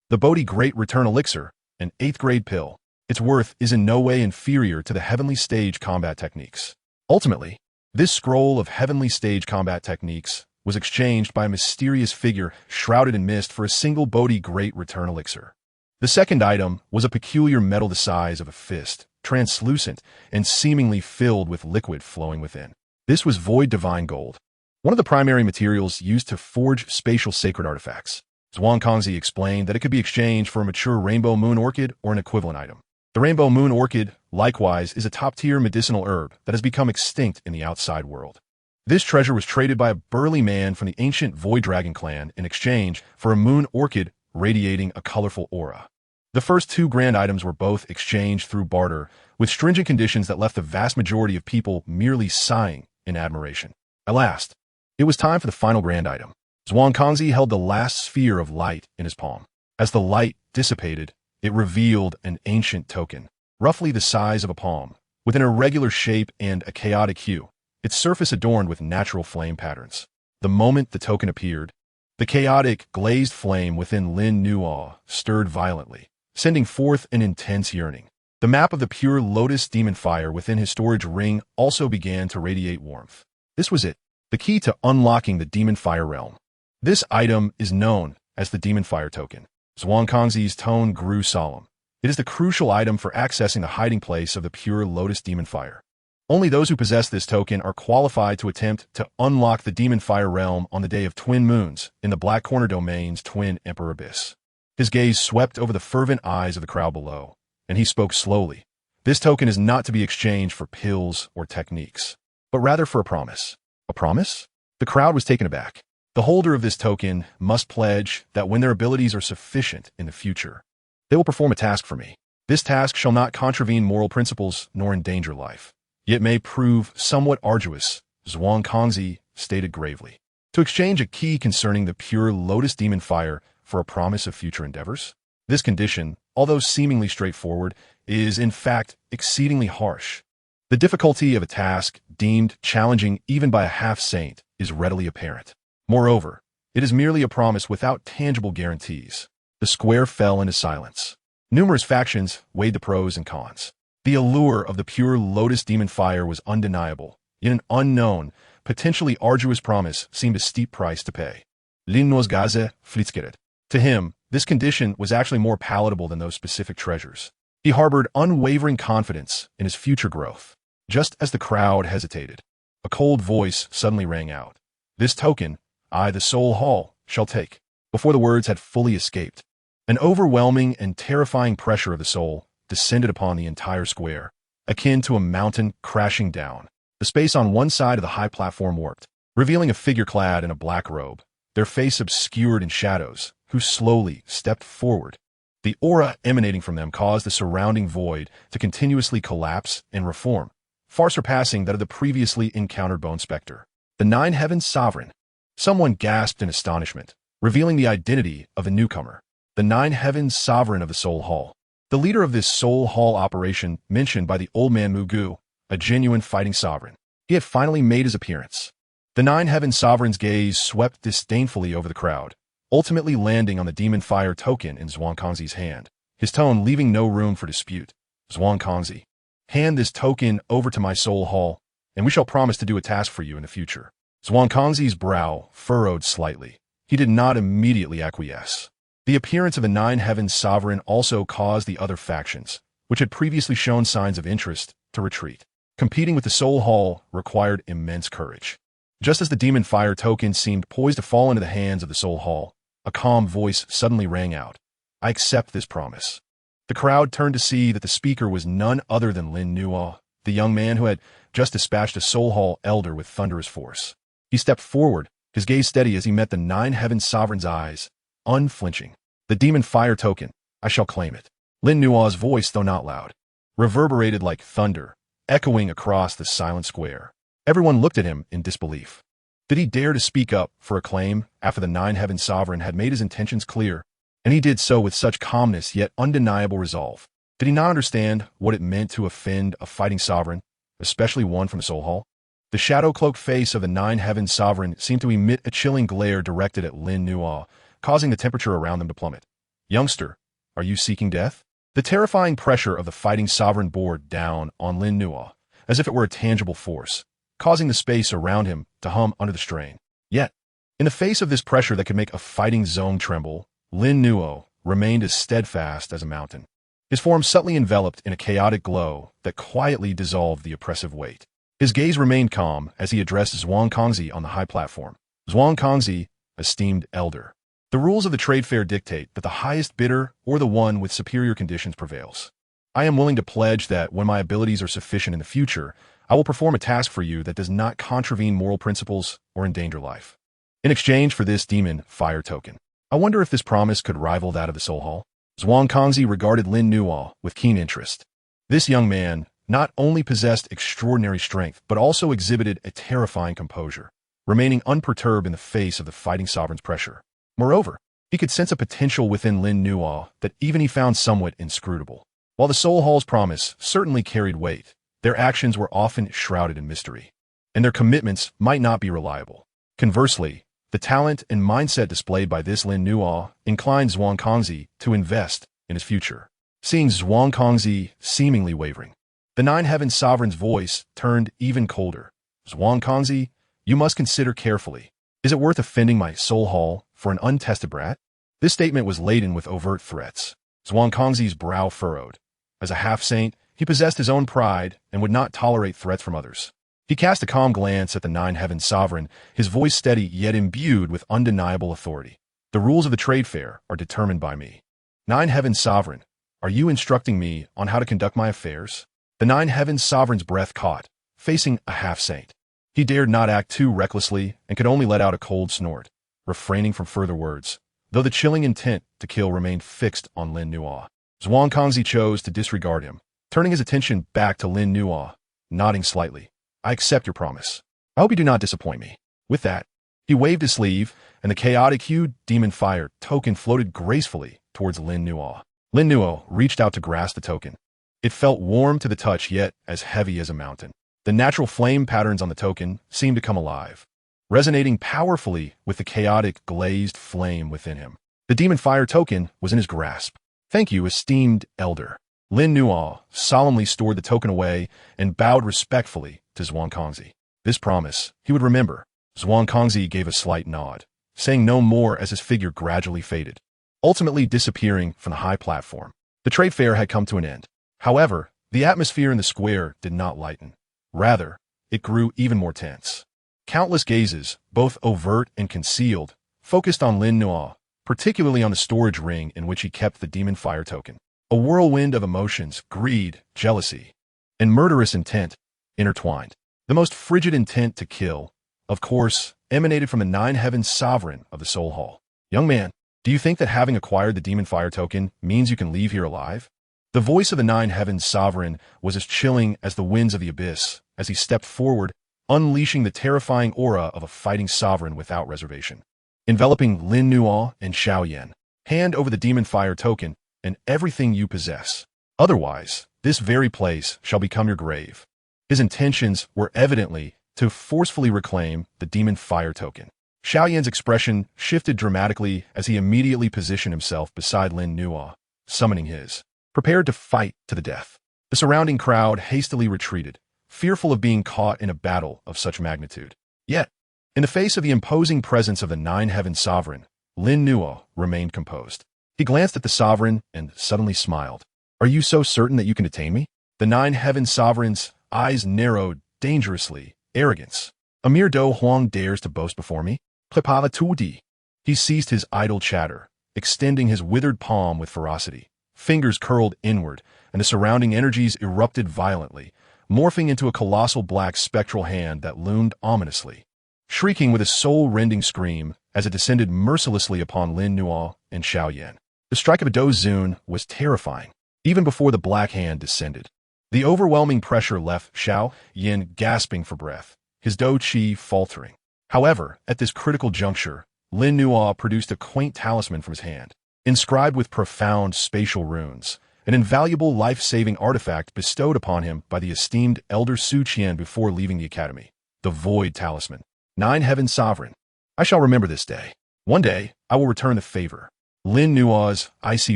The Bodhi Great Return elixir, an 8th grade pill. Its worth is in no way inferior to the Heavenly Stage combat techniques. Ultimately, this scroll of Heavenly Stage combat techniques was exchanged by a mysterious figure shrouded in mist for a single Bodhi Great Return elixir. The second item was a peculiar metal the size of a fist, translucent and seemingly filled with liquid flowing within. This was Void Divine Gold, one of the primary materials used to forge spatial sacred artifacts. Zhuang Kongzi explained that it could be exchanged for a mature Rainbow Moon Orchid or an equivalent item. The Rainbow Moon Orchid, likewise, is a top-tier medicinal herb that has become extinct in the outside world. This treasure was traded by a burly man from the ancient Void Dragon clan in exchange for a moon orchid radiating a colorful aura. The first 2 grand items were both exchanged through barter, with stringent conditions that left the vast majority of people merely sighing in admiration. At last, it was time for the final grand item. Zhuang Kongzi held the last sphere of light in his palm. As the light dissipated, it revealed an ancient token, roughly the size of a palm, with an irregular shape and a chaotic hue, its surface adorned with natural flame patterns. The moment the token appeared, the chaotic, glazed flame within Lin Nua stirred violently, sending forth an intense yearning. The map of the pure lotus demon fire within his storage ring also began to radiate warmth. This was it, the key to unlocking the demon fire realm. This item is known as the demon fire token. Zhuang Kongzi's tone grew solemn. It is the crucial item for accessing the hiding place of the pure lotus demon fire. Only those who possess this token are qualified to attempt to unlock the demon fire realm on the day of twin moons in the Black Corner Domain's twin emperor abyss. His gaze swept over the fervent eyes of the crowd below, and he spoke slowly. This token is not to be exchanged for pills or techniques, but rather for a promise. A promise? The crowd was taken aback. The holder of this token must pledge that when their abilities are sufficient in the future, they will perform a task for me. This task shall not contravene moral principles nor endanger life. It may prove somewhat arduous, Zhuang Kongzi stated gravely. To exchange a key concerning the pure lotus demon fire for a promise of future endeavors? This condition, although seemingly straightforward, is in fact exceedingly harsh. The difficulty of a task deemed challenging even by a half-saint is readily apparent. Moreover, it is merely a promise without tangible guarantees. The square fell into silence. Numerous factions weighed the pros and cons. The allure of the pure lotus demon fire was undeniable, yet an unknown, potentially arduous promise seemed a steep price to pay. Lin Nua's Gaze Flitzgeret. To him, this condition was actually more palatable than those specific treasures. He harbored unwavering confidence in his future growth. Just as the crowd hesitated, A cold voice suddenly rang out. This token, I, the Soul Hall, shall take. Before the words had fully escaped, an overwhelming and terrifying pressure of the soul descended upon the entire square, akin to a mountain crashing down. The space on one side of the high platform warped, revealing a figure clad in a black robe, their face obscured in shadows, who slowly stepped forward. The aura emanating from them caused the surrounding void to continuously collapse and reform, far surpassing that of the previously encountered bone specter. The Nine Heavens Sovereign. Someone gasped in astonishment, revealing the identity of the newcomer. The Nine Heavens Sovereign of the Soul Hall. The leader of this Soul Hall operation mentioned by the old man Mugu, a genuine fighting sovereign. He had finally made his appearance. The Nine Heavens Sovereign's gaze swept disdainfully over the crowd, ultimately landing on the demon fire token in Zhuangkongzi's hand, his tone leaving no room for dispute. Zhuangkongzi, hand this token over to my Soul Hall, and we shall promise to do a task for you in the future. Zhuangkongzi's brow furrowed slightly. He did not immediately acquiesce. The appearance of the Nine Heavens Sovereign also caused the other factions, which had previously shown signs of interest, to retreat. Competing with the Soul Hall required immense courage. Just as the demon fire token seemed poised to fall into the hands of the Soul Hall, a calm voice suddenly rang out. I accept this promise. The crowd turned to see that the speaker was none other than Lin Nuo, the young man who had just dispatched a Soul Hall elder with thunderous force. He stepped forward, his gaze steady as he met the Nine Heavens Sovereign's eyes, unflinching. The demon fire token, I shall claim it. Lin Nuo's voice, though not loud, reverberated like thunder, echoing across the silent square. Everyone looked at him in disbelief. Did he dare to speak up for a claim after the Nine Heavens Sovereign had made his intentions clear? And he did so with such calmness yet undeniable resolve. Did he not understand what it meant to offend a fighting sovereign, especially one from the Soul Hall? The shadow-cloaked face of the Nine Heavens Sovereign seemed to emit a chilling glare directed at Lin Nuo, causing the temperature around them to plummet. Youngster, are you seeking death? The terrifying pressure of the fighting sovereign bore down on Lin Nuo, as if it were a tangible force, causing the space around him to hum under the strain. Yet, in the face of this pressure that could make a fighting zone tremble, Lin Nuo remained as steadfast as a mountain, his form subtly enveloped in a chaotic glow that quietly dissolved the oppressive weight. His gaze remained calm as he addressed Zhuangkongzi on the high platform. Zhuangkongzi, esteemed elder. The rules of the trade fair dictate that the highest bidder or the one with superior conditions prevails. I am willing to pledge that when my abilities are sufficient in the future, I will perform a task for you that does not contravene moral principles or endanger life. In exchange for this demon fire token, I wonder if this promise could rival that of the Soul Hall. Zhuangkongzi regarded Lin Nuo with keen interest. This young man not only possessed extraordinary strength, but also exhibited a terrifying composure, remaining unperturbed in the face of the fighting sovereign's pressure. Moreover, he could sense a potential within Lin Nuo that even he found somewhat inscrutable. While the Soul Hall's promise certainly carried weight, their actions were often shrouded in mystery, and their commitments might not be reliable. Conversely, the talent and mindset displayed by this Lin Nuo inclined Zhuangkongzi to invest in his future. Seeing Zhuangkongzi seemingly wavering, the Nine Heavens Sovereign's voice turned even colder. Zhuangkongzi, you must consider carefully. Is it worth offending my Soul Hall for an untested brat? This statement was laden with overt threats. Zhuangkongzi's brow furrowed. As a half-saint, he possessed his own pride and would not tolerate threats from others. He cast a calm glance at the Nine Heavens Sovereign, his voice steady yet imbued with undeniable authority. The rules of the trade fair are determined by me. Nine Heavens Sovereign, are you instructing me on how to conduct my affairs? The Nine Heavens Sovereign's breath caught, facing a half-saint. He dared not act too recklessly and could only let out a cold snort, refraining from further words, though the chilling intent to kill remained fixed on Lin Nuo. Zhuangkongzi chose to disregard him, turning his attention back to Lin Nuo, nodding slightly. I accept your promise. I hope you do not disappoint me. With that, he waved his sleeve, and the chaotic-hued demon fire token floated gracefully towards Lin Nuo. Lin Nuo reached out to grasp the token. It felt warm to the touch, yet as heavy as a mountain. The natural flame patterns on the token seemed to come alive, resonating powerfully with the chaotic, glazed flame within him. The demon fire token was in his grasp. Thank you, esteemed elder. Lin Nuo solemnly stored the token away and bowed respectfully to Zhuangkongzi. This promise he would remember. Zhuangkongzi gave a slight nod, saying no more as his figure gradually faded, ultimately disappearing from the high platform. The trade fair had come to an end. However, the atmosphere in the square did not lighten. Rather, it grew even more tense. Countless gazes, both overt and concealed, focused on Lin Nuo, particularly on the storage ring in which he kept the demon fire token. A whirlwind of emotions, greed, jealousy, and murderous intent intertwined. The most frigid intent to kill, of course, emanated from the Nine Heavens sovereign of the Soul Hall. Young man, do you think that having acquired the demon fire token means you can leave here alive? The voice of the Nine Heavens sovereign was as chilling as the winds of the abyss as he stepped forward, unleashing the terrifying aura of a fighting sovereign without reservation. Enveloping Lin Nuo and Xiao Yan, hand over the demon fire token and everything you possess. Otherwise, this very place shall become your grave. His intentions were evidently to forcefully reclaim the demon fire token. Xiao Yan's expression shifted dramatically as he immediately positioned himself beside Lin Nuo, summoning his, prepared to fight to the death. The surrounding crowd hastily retreated, fearful of being caught in a battle of such magnitude. Yet, in the face of the imposing presence of the Nine Heavens sovereign, Lin Nuo remained composed. He glanced at the sovereign and suddenly smiled. Are you so certain that you can detain me? The Nine Heavens sovereign's eyes narrowed dangerously. Arrogance. A mere Do Huang dares to boast before me? Prepara tu di. He ceased his idle chatter, extending his withered palm with ferocity. Fingers curled inward, and the surrounding energies erupted violently, morphing into a colossal black spectral hand that loomed ominously. Shrieking with a soul-rending scream as it descended mercilessly upon Lin Nuo and Xiao Yan. The strike of a Do Zun was terrifying, even before the black hand descended. The overwhelming pressure left Xiao Yan gasping for breath, his Do Qi faltering. However, at this critical juncture, Lin Nuo produced a quaint talisman from his hand, inscribed with profound spatial runes, an invaluable life-saving artifact bestowed upon him by the esteemed Elder Su Qian before leaving the academy. The Void Talisman. Nine Heavens Sovereign. I shall remember this day. One day, I will return the favor. Lin Nuo's icy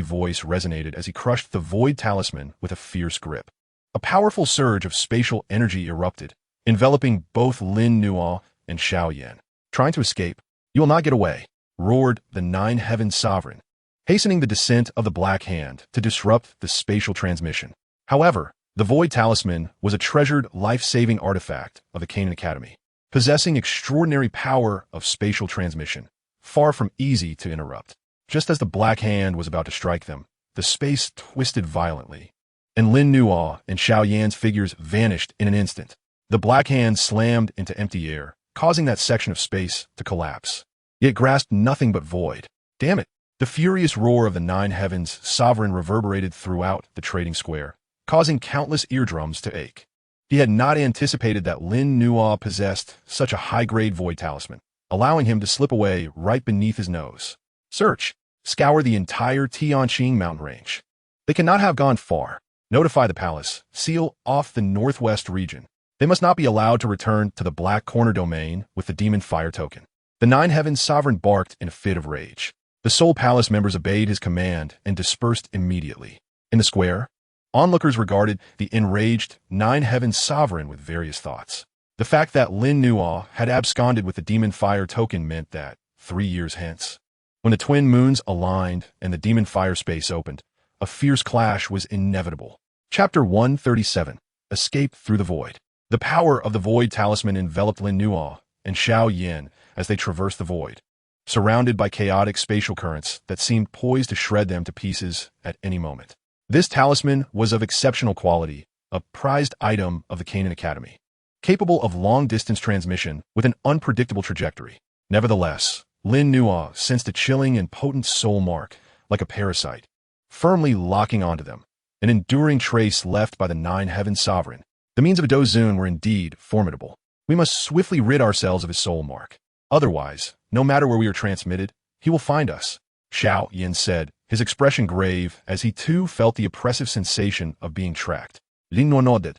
voice resonated as he crushed the Void Talisman with a fierce grip. A powerful surge of spatial energy erupted, enveloping both Lin Nuo and Xiao Yan. Trying to escape? You will not get away, roared the Nine Heavens Sovereign, hastening the descent of the Black Hand to disrupt the spatial transmission. However, the Void Talisman was a treasured life-saving artifact of the Canaan Academy, possessing extraordinary power of spatial transmission, far from easy to interrupt. Just as the Black Hand was about to strike them, the space twisted violently, and Lin Nuo and Xiao Yan's figures vanished in an instant. The Black Hand slammed into empty air, causing that section of space to collapse. It grasped nothing but void. Damn it! The furious roar of the Nine Heavens sovereign reverberated throughout the trading square, causing countless eardrums to ache. He had not anticipated that Lin Nuo possessed such a high-grade void talisman, allowing him to slip away right beneath his nose. Search. Scour the entire Tianqing mountain range. They cannot have gone far. Notify the palace. Seal off the northwest region. They must not be allowed to return to the Black Corner domain with the demon fire token. The Nine Heavens sovereign barked in a fit of rage. The Soul Palace members obeyed his command and dispersed immediately. In the square, onlookers regarded the enraged Nine Heavens sovereign with various thoughts. The fact that Lin Nuo had absconded with the demon fire token meant that, 3 years hence, when the twin moons aligned and the demon fire space opened, a fierce clash was inevitable. Chapter 137. Escape through the Void. The power of the Void Talisman enveloped Lin Nuo and Xiao Yan as they traversed the void, surrounded by chaotic spatial currents that seemed poised to shred them to pieces at any moment. This talisman was of exceptional quality, a prized item of the Canaan Academy, capable of long-distance transmission with an unpredictable trajectory. Nevertheless, Lin Nuo sensed a chilling and potent soul mark, like a parasite, firmly locking onto them, an enduring trace left by the Nine Heavens sovereign. The means of a Do Zun were indeed formidable. We must swiftly rid ourselves of his soul mark. Otherwise, no matter where we are transmitted, he will find us, Xiao Yan said, his expression grave as he too felt the oppressive sensation of being tracked. Lin Nuo nodded,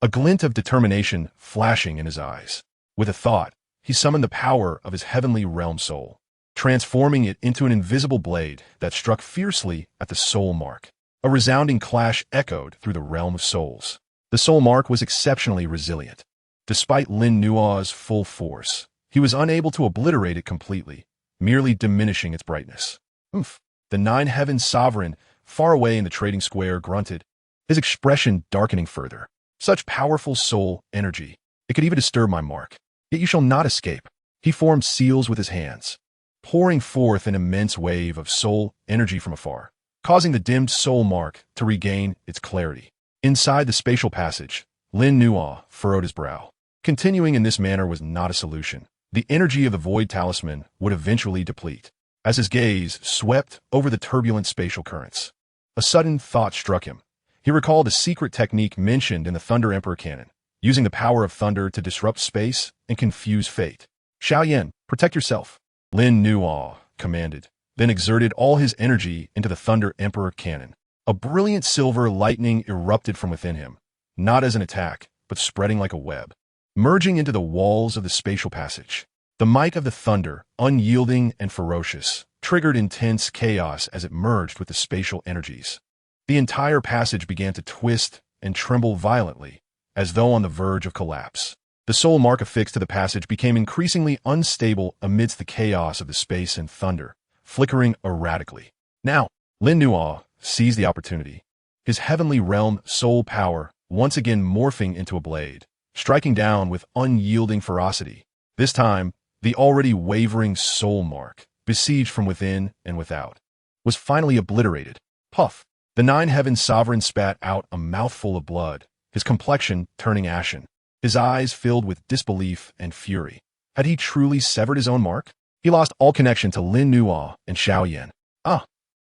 a glint of determination flashing in his eyes. With a thought, he summoned the power of his heavenly realm soul, transforming it into an invisible blade that struck fiercely at the soul mark. A resounding clash echoed through the realm of souls. The soul mark was exceptionally resilient. Despite Lin Nuo's full force, he was unable to obliterate it completely, merely diminishing its brightness. Oof! The Nine Heavens sovereign, far away in the trading square, grunted, his expression darkening further. Such powerful soul energy. It could even disturb my mark. Yet you shall not escape. He formed seals with his hands, pouring forth an immense wave of soul energy from afar, causing the dimmed soul mark to regain its clarity. Inside the spatial passage, Lin Nuo furrowed his brow. Continuing in this manner was not a solution. The energy of the void talisman would eventually deplete. As his gaze swept over the turbulent spatial currents, a sudden thought struck him. He recalled a secret technique mentioned in the Thunder Emperor canon, using the power of thunder to disrupt space and confuse fate. Xiaoyan, protect yourself, Lin Nuo commanded, then exerted all his energy into the Thunder Emperor cannon. A brilliant silver lightning erupted from within him, not as an attack, but spreading like a web, merging into the walls of the spatial passage. The might of the thunder, unyielding and ferocious, triggered intense chaos as it merged with the spatial energies. The entire passage began to twist and tremble violently, as though on the verge of collapse. The soul mark affixed to the passage became increasingly unstable amidst the chaos of the space and thunder, flickering erratically. Now, Lin Nuo seized the opportunity, his heavenly realm soul power once again morphing into a blade, striking down with unyielding ferocity. This time, the already wavering soul mark, besieged from within and without, was finally obliterated. Puff! The nine heaven sovereign spat out a mouthful of blood, his complexion turning ashen, his eyes filled with disbelief and fury. Had he truly severed his own mark? He lost all connection to Lin Nuo and Xiaoyan. Ah,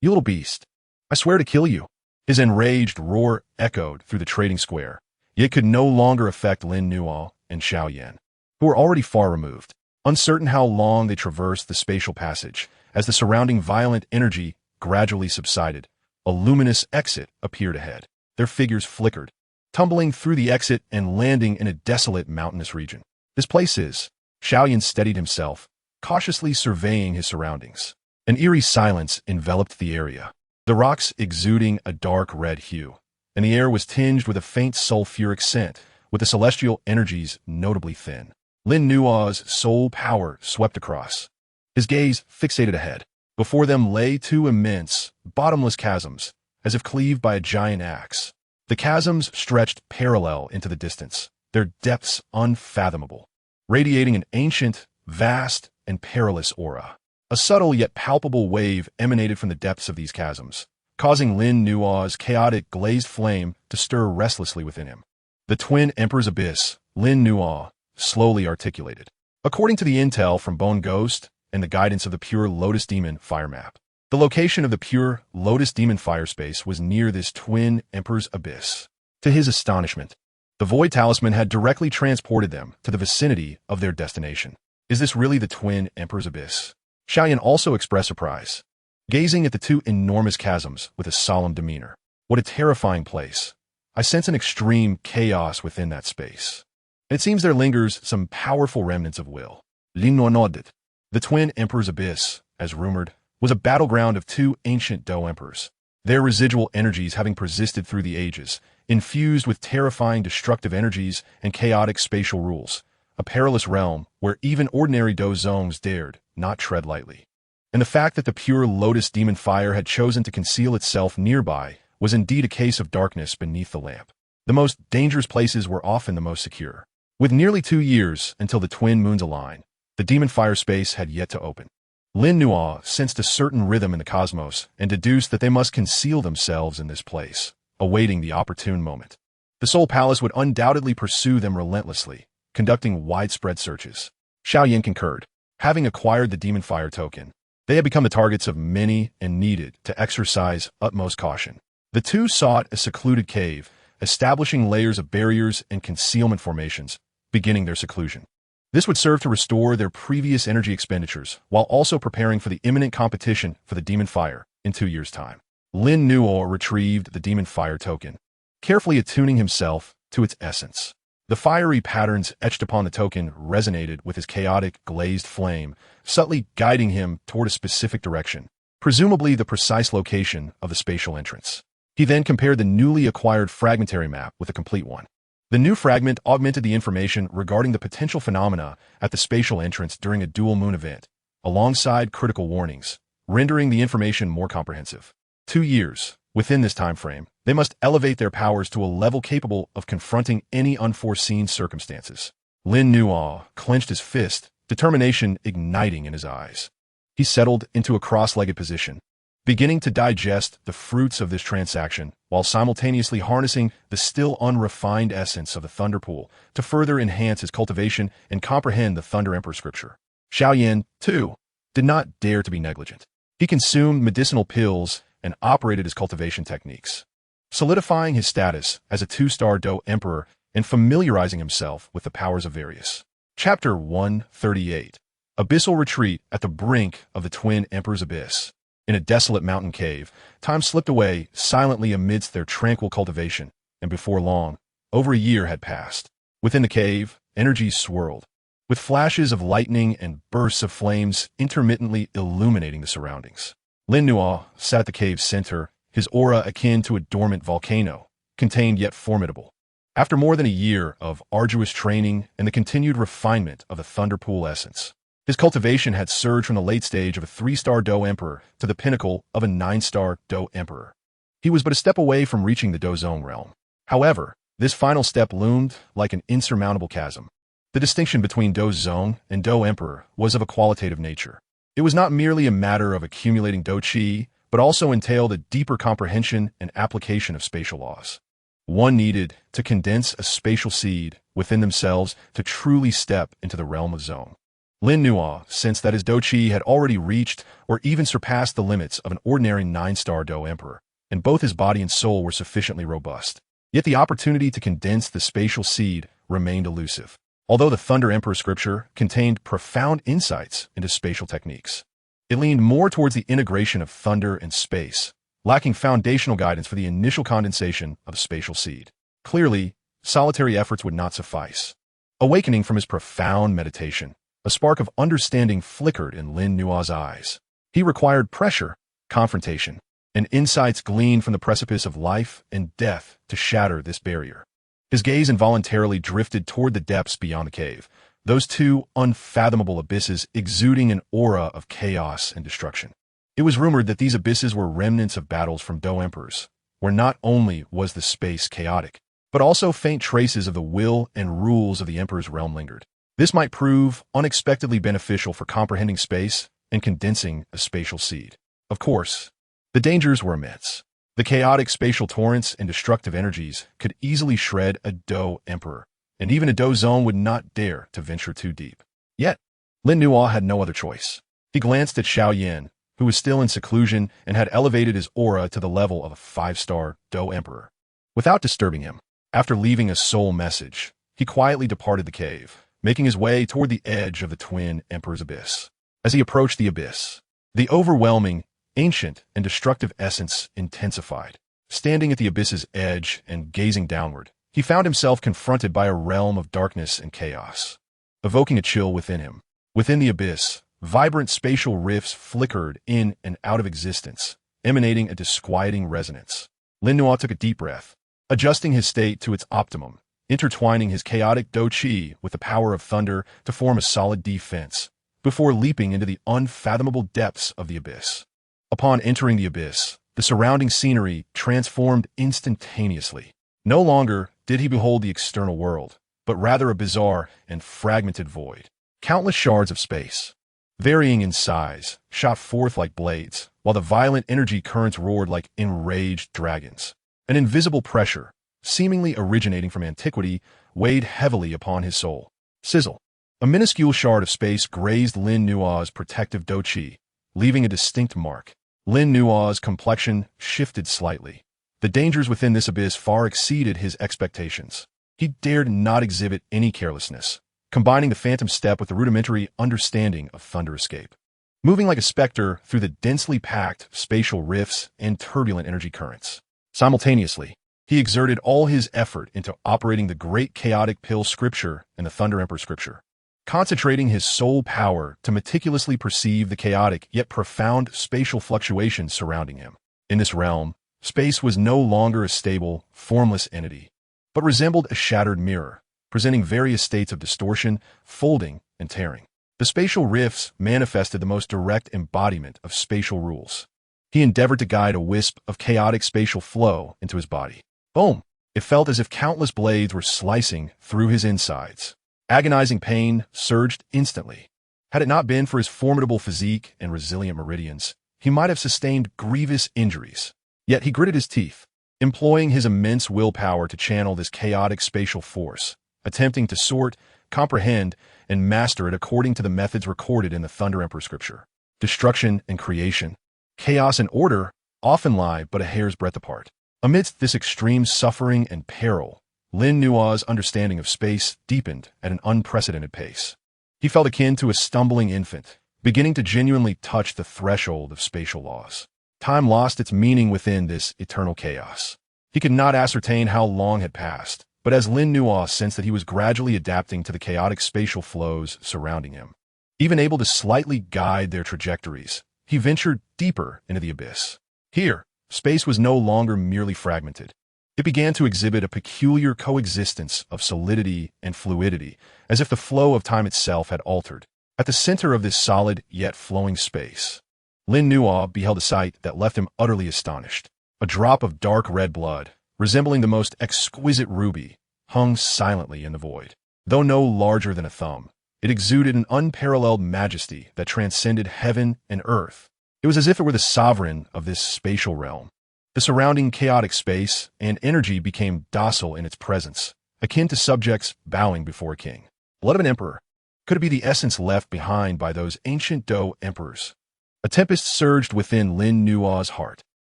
you little beast! I swear to kill you! His enraged roar echoed through the trading square, yet could no longer affect Lin Nuo and Xiaoyan, who were already far removed. Uncertain how long they traversed the spatial passage, as the surrounding violent energy gradually subsided, a luminous exit appeared ahead. Their figures flickered, tumbling through the exit and landing in a desolate mountainous region. This place is. Xiaoyan steadied himself, cautiously surveying his surroundings. An eerie silence enveloped the area, the rocks exuding a dark red hue, and the air was tinged with a faint sulfuric scent, with the celestial energies notably thin. Lin Nuo's soul power swept across. His gaze fixated ahead. Before them lay two immense, bottomless chasms, as if cleaved by a giant axe. The chasms stretched parallel into the distance, their depths unfathomable, radiating an ancient, vast, and perilous aura. A subtle yet palpable wave emanated from the depths of these chasms, causing Lin Nuo's chaotic glazed flame to stir restlessly within him. The twin Emperor's abyss, Lin Nuo slowly articulated. According to the intel from Bone Ghost and the guidance of the Pure Lotus Demon fire map, the location of the Pure Lotus Demon fire space was near this twin Emperor's abyss. To his astonishment, the Void Talisman had directly transported them to the vicinity of their destination. Is this really the twin Emperor's abyss? Xiaoyan also expressed surprise, gazing at the two enormous chasms with a solemn demeanor. What a terrifying place. I sense an extreme chaos within that space. It seems there lingers some powerful remnants of will. Lin Nuo nodded. The twin Emperor's abyss, as rumored, was a battleground of two ancient Dou emperors, their residual energies having persisted through the ages, infused with terrifying destructive energies and chaotic spatial rules, a perilous realm where even ordinary Dou zones dared not tread lightly. And the fact that the Pure Lotus Demon fire had chosen to conceal itself nearby was indeed a case of darkness beneath the lamp. The most dangerous places were often the most secure. With nearly 2 years until the twin moons align, the demon fire space had yet to open. Lin Nuo sensed a certain rhythm in the cosmos and deduced that they must conceal themselves in this place, awaiting the opportune moment. The Soul Palace would undoubtedly pursue them relentlessly, conducting widespread searches. Xiaoyan concurred. Having acquired the demon fire token, they had become the targets of many and needed to exercise utmost caution. The two sought a secluded cave, establishing layers of barriers and concealment formations, beginning their seclusion. This would serve to restore their previous energy expenditures, while also preparing for the imminent competition for the demon fire in 2 years' time. Lin Nuo retrieved the demon fire token, carefully attuning himself to its essence. The fiery patterns etched upon the token resonated with his chaotic, glazed flame, subtly guiding him toward a specific direction, presumably the precise location of the spatial entrance. He then compared the newly acquired fragmentary map with a complete one. The new fragment augmented the information regarding the potential phenomena at the spatial entrance during a dual moon event, alongside critical warnings, rendering the information more comprehensive. 2 years. Within this time frame, they must elevate their powers to a level capable of confronting any unforeseen circumstances. Lin Nuo clenched his fist, determination igniting in his eyes. He settled into a cross-legged position, beginning to digest the fruits of this transaction while simultaneously harnessing the still unrefined essence of the Thunder Pool to further enhance his cultivation and comprehend the Thunder Emperor scripture. Xiaoyan, too, did not dare to be negligent. He consumed medicinal pills and operated his cultivation techniques, solidifying his status as a 2-star Dou Emperor and familiarizing himself with the powers of various. Chapter 138. Abyssal Retreat at the brink of the Twin Emperor's Abyss. In a desolate mountain cave, time slipped away silently amidst their tranquil cultivation, and before long, over a year had passed. Within the cave, energies swirled, with flashes of lightning and bursts of flames intermittently illuminating the surroundings. Lin Nuo sat at the cave's center, his aura akin to a dormant volcano, contained yet formidable. After more than a year of arduous training and the continued refinement of the Thunder Pool essence, his cultivation had surged from the late stage of a 3-star Dou Emperor to the pinnacle of a 9-star Dou Emperor. He was but a step away from reaching the Dou Zone realm. However, this final step loomed like an insurmountable chasm. The distinction between Dou Zone and Dou Emperor was of a qualitative nature. It was not merely a matter of accumulating Dou Qi, but also entailed a deeper comprehension and application of spatial laws. One needed to condense a spatial seed within themselves to truly step into the realm of Zone. Lin Nuo sensed that his Dou Qi had already reached or even surpassed the limits of an ordinary 9-star Dou Emperor, and both his body and soul were sufficiently robust. Yet the opportunity to condense the spatial seed remained elusive. Although the Thunder Emperor scripture contained profound insights into spatial techniques, it leaned more towards the integration of thunder and space, lacking foundational guidance for the initial condensation of the spatial seed. Clearly, solitary efforts would not suffice. Awakening from his profound meditation, a spark of understanding flickered in Lin Nuo's eyes. He required pressure, confrontation, and insights gleaned from the precipice of life and death to shatter this barrier. His gaze involuntarily drifted toward the depths beyond the cave, those two unfathomable abysses exuding an aura of chaos and destruction. It was rumored that these abysses were remnants of battles from Dou Emperors, where not only was the space chaotic, but also faint traces of the will and rules of the Emperor's realm lingered. This might prove unexpectedly beneficial for comprehending space and condensing a spatial seed. Of course, the dangers were immense. The chaotic spatial torrents and destructive energies could easily shred a Dou Emperor, and even a Dou Zone would not dare to venture too deep. Yet, Lin Nuo had no other choice. He glanced at Xiaoyan, who was still in seclusion and had elevated his aura to the level of a 5-star Dou Emperor. Without disturbing him, after leaving a soul message, he quietly departed the cave, making his way toward the edge of the Twin Emperor's Abyss. As he approached the abyss, the overwhelming, ancient, and destructive essence intensified. Standing at the abyss's edge and gazing downward, he found himself confronted by a realm of darkness and chaos, evoking a chill within him. Within the abyss, vibrant spatial rifts flickered in and out of existence, emanating a disquieting resonance. Lin Nuo took a deep breath, adjusting his state to its optimum, intertwining his chaotic Dou Qi with the power of thunder to form a solid defense, before leaping into the unfathomable depths of the abyss. Upon entering the abyss, the surrounding scenery transformed instantaneously. No longer did he behold the external world, but rather a bizarre and fragmented void. Countless shards of space, varying in size, shot forth like blades, while the violent energy currents roared like enraged dragons. An invisible pressure, seemingly originating from antiquity, weighed heavily upon his soul. Sizzle. A minuscule shard of space grazed Lin Nuo's protective Dou Qi, leaving a distinct mark. Lin Nuo's complexion shifted slightly. The dangers within this abyss far exceeded his expectations. He dared not exhibit any carelessness, combining the phantom step with the rudimentary understanding of thunder escape. Moving like a specter through the densely packed spatial rifts and turbulent energy currents. Simultaneously, he exerted all his effort into operating the great chaotic pill scripture and the Thunder Emperor scripture, concentrating his soul power to meticulously perceive the chaotic yet profound spatial fluctuations surrounding him. In this realm, space was no longer a stable, formless entity, but resembled a shattered mirror, presenting various states of distortion, folding, and tearing. The spatial rifts manifested the most direct embodiment of spatial rules. He endeavored to guide a wisp of chaotic spatial flow into his body. Boom! It felt as if countless blades were slicing through his insides, Agonizing pain surged instantly. Had it not been for his formidable physique and resilient meridians, he might have sustained grievous injuries. Yet he gritted his teeth, employing his immense willpower to channel this chaotic spatial force, attempting to sort, comprehend, and master it according to the methods recorded in the Thunder Emperor scripture. Destruction and creation, chaos and order often lie but a hair's breadth apart. Amidst this extreme suffering and peril, Lin Nua's understanding of space deepened at an unprecedented pace. He felt akin to a stumbling infant, beginning to genuinely touch the threshold of spatial laws. Time lost its meaning within this eternal chaos. He could not ascertain how long had passed, but as Lin Nua sensed that he was gradually adapting to the chaotic spatial flows surrounding him, even able to slightly guide their trajectories, he ventured deeper into the abyss. Here, space was no longer merely fragmented. It began to exhibit a peculiar coexistence of solidity and fluidity, as if the flow of time itself had altered. At the center of this solid yet flowing space, Lin Nua beheld a sight that left him utterly astonished. A drop of dark red blood, resembling the most exquisite ruby, hung silently in the void. Though no larger than a thumb, it exuded an unparalleled majesty that transcended heaven and earth. It was as if it were the sovereign of this spatial realm. The surrounding chaotic space and energy became docile in its presence, akin to subjects bowing before a king. Blood of an emperor. Could it be the essence left behind by those ancient Dou emperors? A tempest surged within Lin Nua's heart.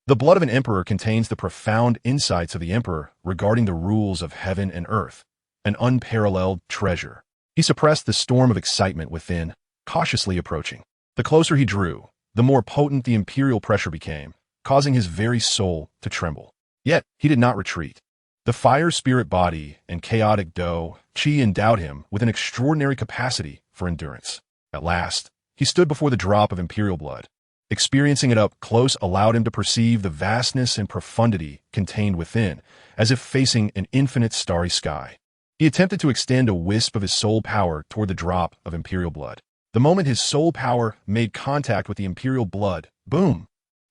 The blood of an emperor contains the profound insights of the emperor regarding the rules of heaven and earth, an unparalleled treasure. He suppressed the storm of excitement within, cautiously approaching. The closer he drew, the more potent the imperial pressure became, causing his very soul to tremble. Yet he did not retreat. The fire spirit body and chaotic Dou Qi endowed him with an extraordinary capacity for endurance. At last, he stood before the drop of imperial blood. Experiencing it up close allowed him to perceive the vastness and profundity contained within, as if facing an infinite starry sky. He attempted to extend a wisp of his soul power toward the drop of imperial blood. The moment his soul power made contact with the imperial blood, boom!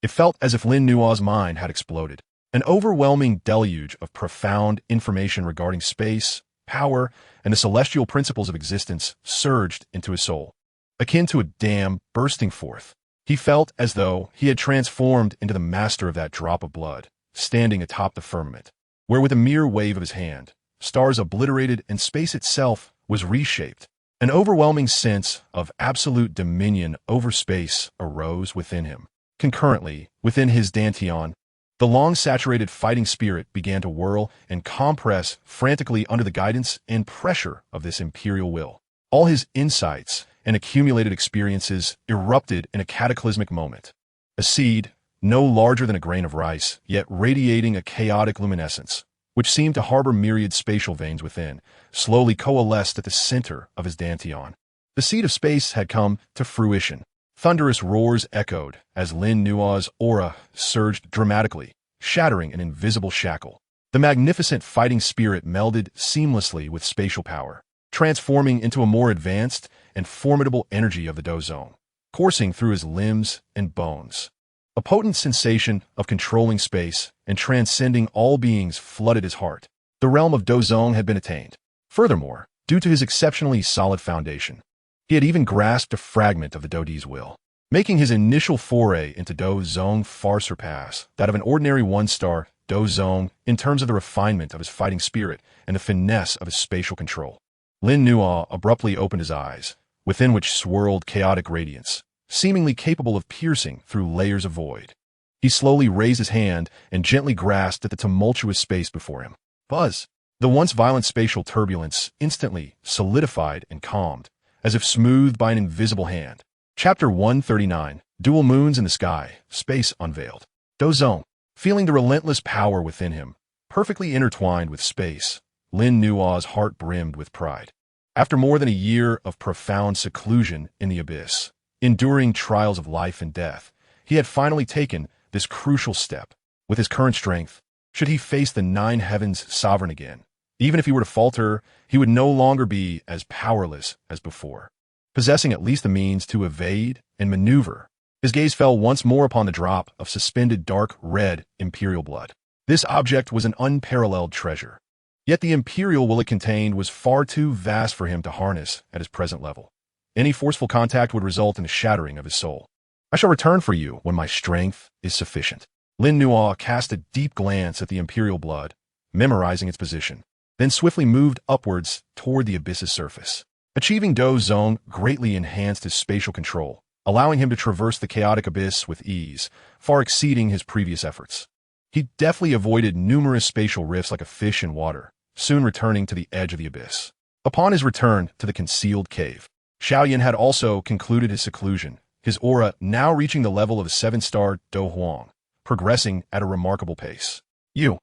It felt as if Lin Nua's mind had exploded. An overwhelming deluge of profound information regarding space, power, and the celestial principles of existence surged into his soul. Akin to a dam bursting forth, he felt as though he had transformed into the master of that drop of blood, standing atop the firmament, where with a mere wave of his hand, stars obliterated and space itself was reshaped. An overwhelming sense of absolute dominion over space arose within him. Concurrently, within his dantian, the long-saturated fighting spirit began to whirl and compress frantically under the guidance and pressure of this imperial will. All his insights and accumulated experiences erupted in a cataclysmic moment. A seed, no larger than a grain of rice, yet radiating a chaotic luminescence, which seemed to harbor myriad spatial veins within, slowly coalesced at the center of his dantian. The seed of space had come to fruition. Thunderous roars echoed as Lin Nua's aura surged dramatically, shattering an invisible shackle. The magnificent fighting spirit melded seamlessly with spatial power, transforming into a more advanced and formidable energy of the Dou Zone, coursing through his limbs and bones. A potent sensation of controlling space and transcending all beings flooded his heart. The realm of Dou Zone had been attained. Furthermore, due to his exceptionally solid foundation, he had even grasped a fragment of the Dou Di's will, making his initial foray into Dou Zone far surpass that of an ordinary one-star Dou Zone in terms of the refinement of his fighting spirit and the finesse of his spatial control. Lin Nua abruptly opened his eyes, within which swirled chaotic radiance, seemingly capable of piercing through layers of void. He slowly raised his hand and gently grasped at the tumultuous space before him. Buzz! The once violent spatial turbulence instantly solidified and calmed, as if smoothed by an invisible hand. Chapter 139, Dual Moons in the Sky, Space Unveiled. Dou Zone. Feeling the relentless power within him, perfectly intertwined with space, Lin Nua's heart brimmed with pride. After more than a year of profound seclusion in the abyss, enduring trials of life and death, he had finally taken this crucial step. With his current strength, should he face the nine heavens sovereign again, even if he were to falter, he would no longer be as powerless as before. Possessing at least the means to evade and maneuver, his gaze fell once more upon the drop of suspended dark red imperial blood. This object was an unparalleled treasure. Yet the imperial will it contained was far too vast for him to harness at his present level. Any forceful contact would result in the shattering of his soul. I shall return for you when my strength is sufficient. Lin Nuo cast a deep glance at the imperial blood, memorizing its position, then swiftly moved upwards toward the abyss's surface. Achieving Dou's zone greatly enhanced his spatial control, allowing him to traverse the chaotic abyss with ease, far exceeding his previous efforts. He deftly avoided numerous spatial rifts like a fish in water, soon returning to the edge of the abyss. Upon his return to the concealed cave, Xiaoyan had also concluded his seclusion, his aura now reaching the level of a 7-star Dou Huang, progressing at a remarkable pace. You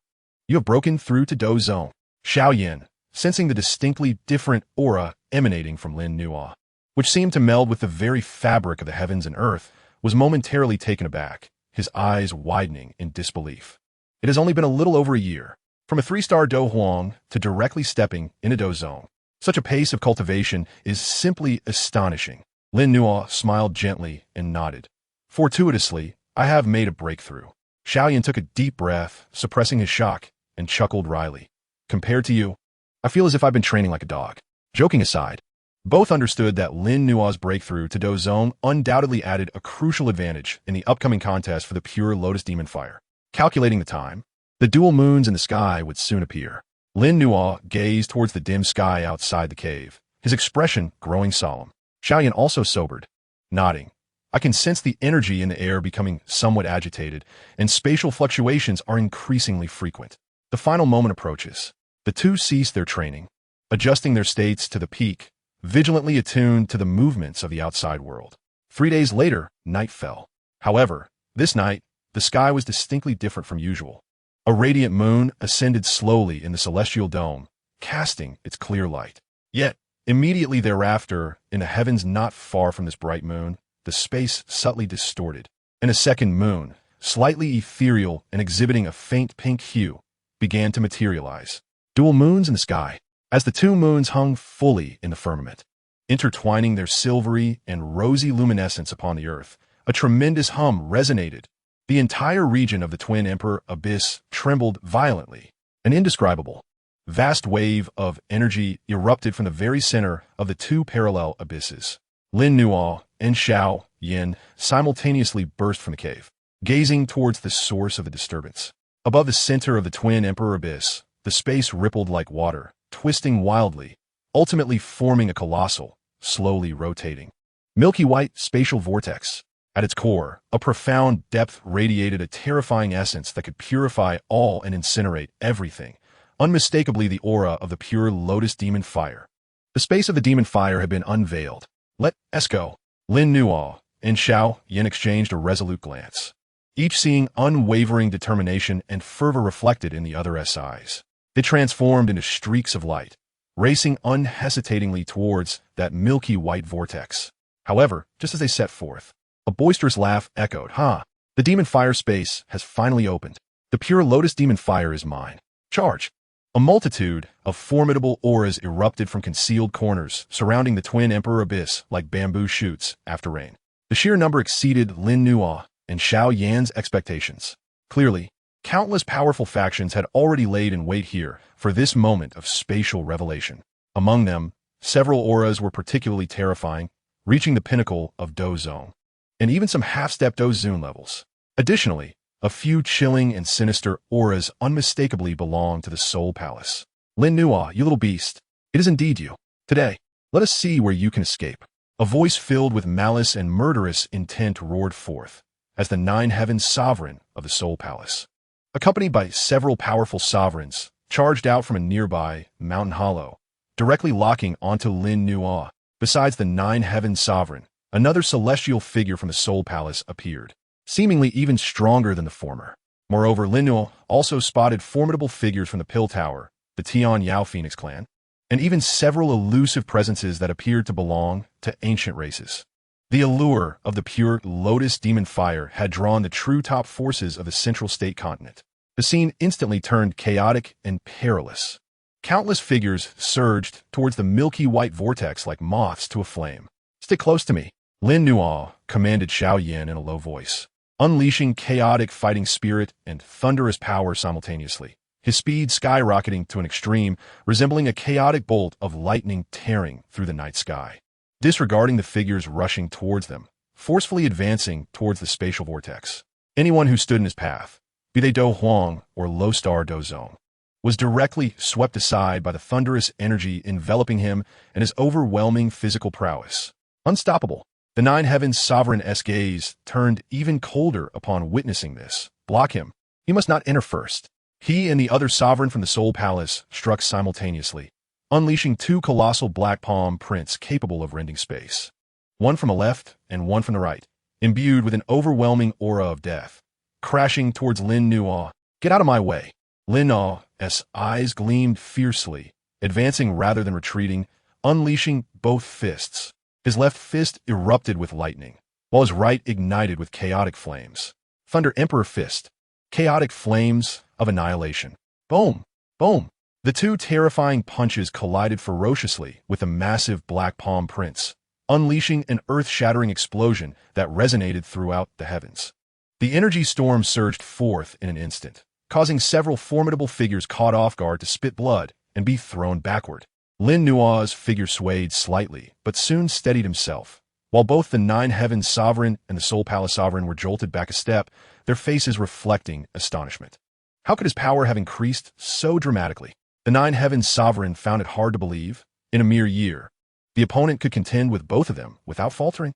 have broken through to Dou's zone. Xiaoyan, sensing the distinctly different aura emanating from Lin Nuo, which seemed to meld with the very fabric of the heavens and earth, was momentarily taken aback, his eyes widening in disbelief. It has only been a little over a year, from a 3-star Dou Huang to directly stepping into Dou's zone. Such a pace of cultivation is simply astonishing. Lin Nuo smiled gently and nodded. Fortuitously, I have made a breakthrough. Xiaoyan took a deep breath, suppressing his shock, and chuckled wryly. Compared to you, I feel as if I've been training like a dog. Joking aside, both understood that Lin Nuo's breakthrough to Dou's zone undoubtedly added a crucial advantage in the upcoming contest for the pure Lotus Demon Fire. Calculating the time, the dual moons in the sky would soon appear. Lin Nuo gazed towards the dim sky outside the cave, his expression growing solemn. Xiaoyan also sobered, nodding. I can sense the energy in the air becoming somewhat agitated, and spatial fluctuations are increasingly frequent. The final moment approaches. The two cease their training, adjusting their states to the peak, vigilantly attuned to the movements of the outside world. 3 days later, night fell. However, this night, the sky was distinctly different from usual. A radiant moon ascended slowly in the celestial dome, casting its clear light. Yet, immediately thereafter, in the heavens not far from this bright moon, the space subtly distorted, and a second moon, slightly ethereal and exhibiting a faint pink hue, began to materialize. Dual moons in the sky, as the two moons hung fully in the firmament, intertwining their silvery and rosy luminescence upon the earth. A tremendous hum resonated. The entire region of the Twin Emperor Abyss trembled violently. An indescribable, vast wave of energy erupted from the very center of the two parallel abysses. Lin Nuo and Xiao Yin simultaneously burst from the cave, gazing towards the source of the disturbance. Above the center of the Twin Emperor Abyss, the space rippled like water, twisting wildly, ultimately forming a colossal, slowly rotating, milky white spatial vortex. At its core, a profound depth radiated a terrifying essence that could purify all and incinerate everything, unmistakably the aura of the pure Lotus Demon Fire. The space of the Demon Fire had been unveiled. Let us go. Lin Nuo and Xiao Yin exchanged a resolute glance, each seeing unwavering determination and fervor reflected in the other's eyes. They transformed into streaks of light, racing unhesitatingly towards that milky white vortex. However, just as they set forth, a boisterous laugh echoed. The Demon Fire space has finally opened. The pure Lotus Demon Fire is mine. Charge. A multitude of formidable auras erupted from concealed corners surrounding the Twin Emperor Abyss like bamboo shoots after rain. The sheer number exceeded Lin Nuo and Xiao Yan's expectations. Clearly, countless powerful factions had already laid in wait here for this moment of spatial revelation. Among them, several auras were particularly terrifying, reaching the pinnacle of Dou's zone, and even some half-step Dou's zone levels. Additionally, a few chilling and sinister auras unmistakably belonged to the Soul Palace. Lin Nuo, you little beast, it is indeed you. Today, let us see where you can escape. A voice filled with malice and murderous intent roared forth, as the Nine Heavens sovereign of the Soul Palace, accompanied by several powerful sovereigns, charged out from a nearby mountain hollow, directly locking onto Lin Nuo. Besides the Nine Heavens sovereign, another celestial figure from the Soul Palace appeared, seemingly even stronger than the former. Moreover, Lin Nuo also spotted formidable figures from the Pill Tower, the Tian Yao Phoenix clan, and even several elusive presences that appeared to belong to ancient races. The allure of the pure Lotus Demon Fire had drawn the true top forces of the Central State continent. The scene instantly turned chaotic and perilous. Countless figures surged towards the milky white vortex like moths to a flame. Stick close to me, Lin Nuo commanded Xiao Yin in a low voice, unleashing chaotic fighting spirit and thunderous power simultaneously. his speed skyrocketing to an extreme, resembling a chaotic bolt of lightning tearing through the night sky. Disregarding the figures rushing towards them, forcefully advancing towards the spatial vortex. Anyone who stood in his path, be they Dou Huang or Low Star Do Zone, was directly swept aside by the thunderous energy enveloping him and his overwhelming physical prowess. Unstoppable, the Nine Heavens' sovereign-esque gaze turned even colder upon witnessing this. Block him. He must not enter first. He and the other sovereign from the Soul Palace struck simultaneously, unleashing two colossal black palm prints capable of rending space. One from the left and one from the right, imbued with an overwhelming aura of death. Crashing towards Lin Nuo. Get out of my way. Lin Nuo's eyes gleamed fiercely, advancing rather than retreating, unleashing both fists. His left fist erupted with lightning, while his right ignited with chaotic flames. Thunder Emperor Fist. Chaotic flames of annihilation. Boom! Boom! The two terrifying punches collided ferociously with the massive black palm prints, unleashing an earth-shattering explosion that resonated throughout the heavens. The energy storm surged forth in an instant, causing several formidable figures caught off guard to spit blood and be thrown backward. Lin Nuo's figure swayed slightly, but soon steadied himself. While both the Nine Heavens Sovereign and the Soul Palace Sovereign were jolted back a step, their faces reflecting astonishment. How could his power have increased so dramatically? The Nine Heavens Sovereign found it hard to believe, in a mere year, the opponent could contend with both of them without faltering.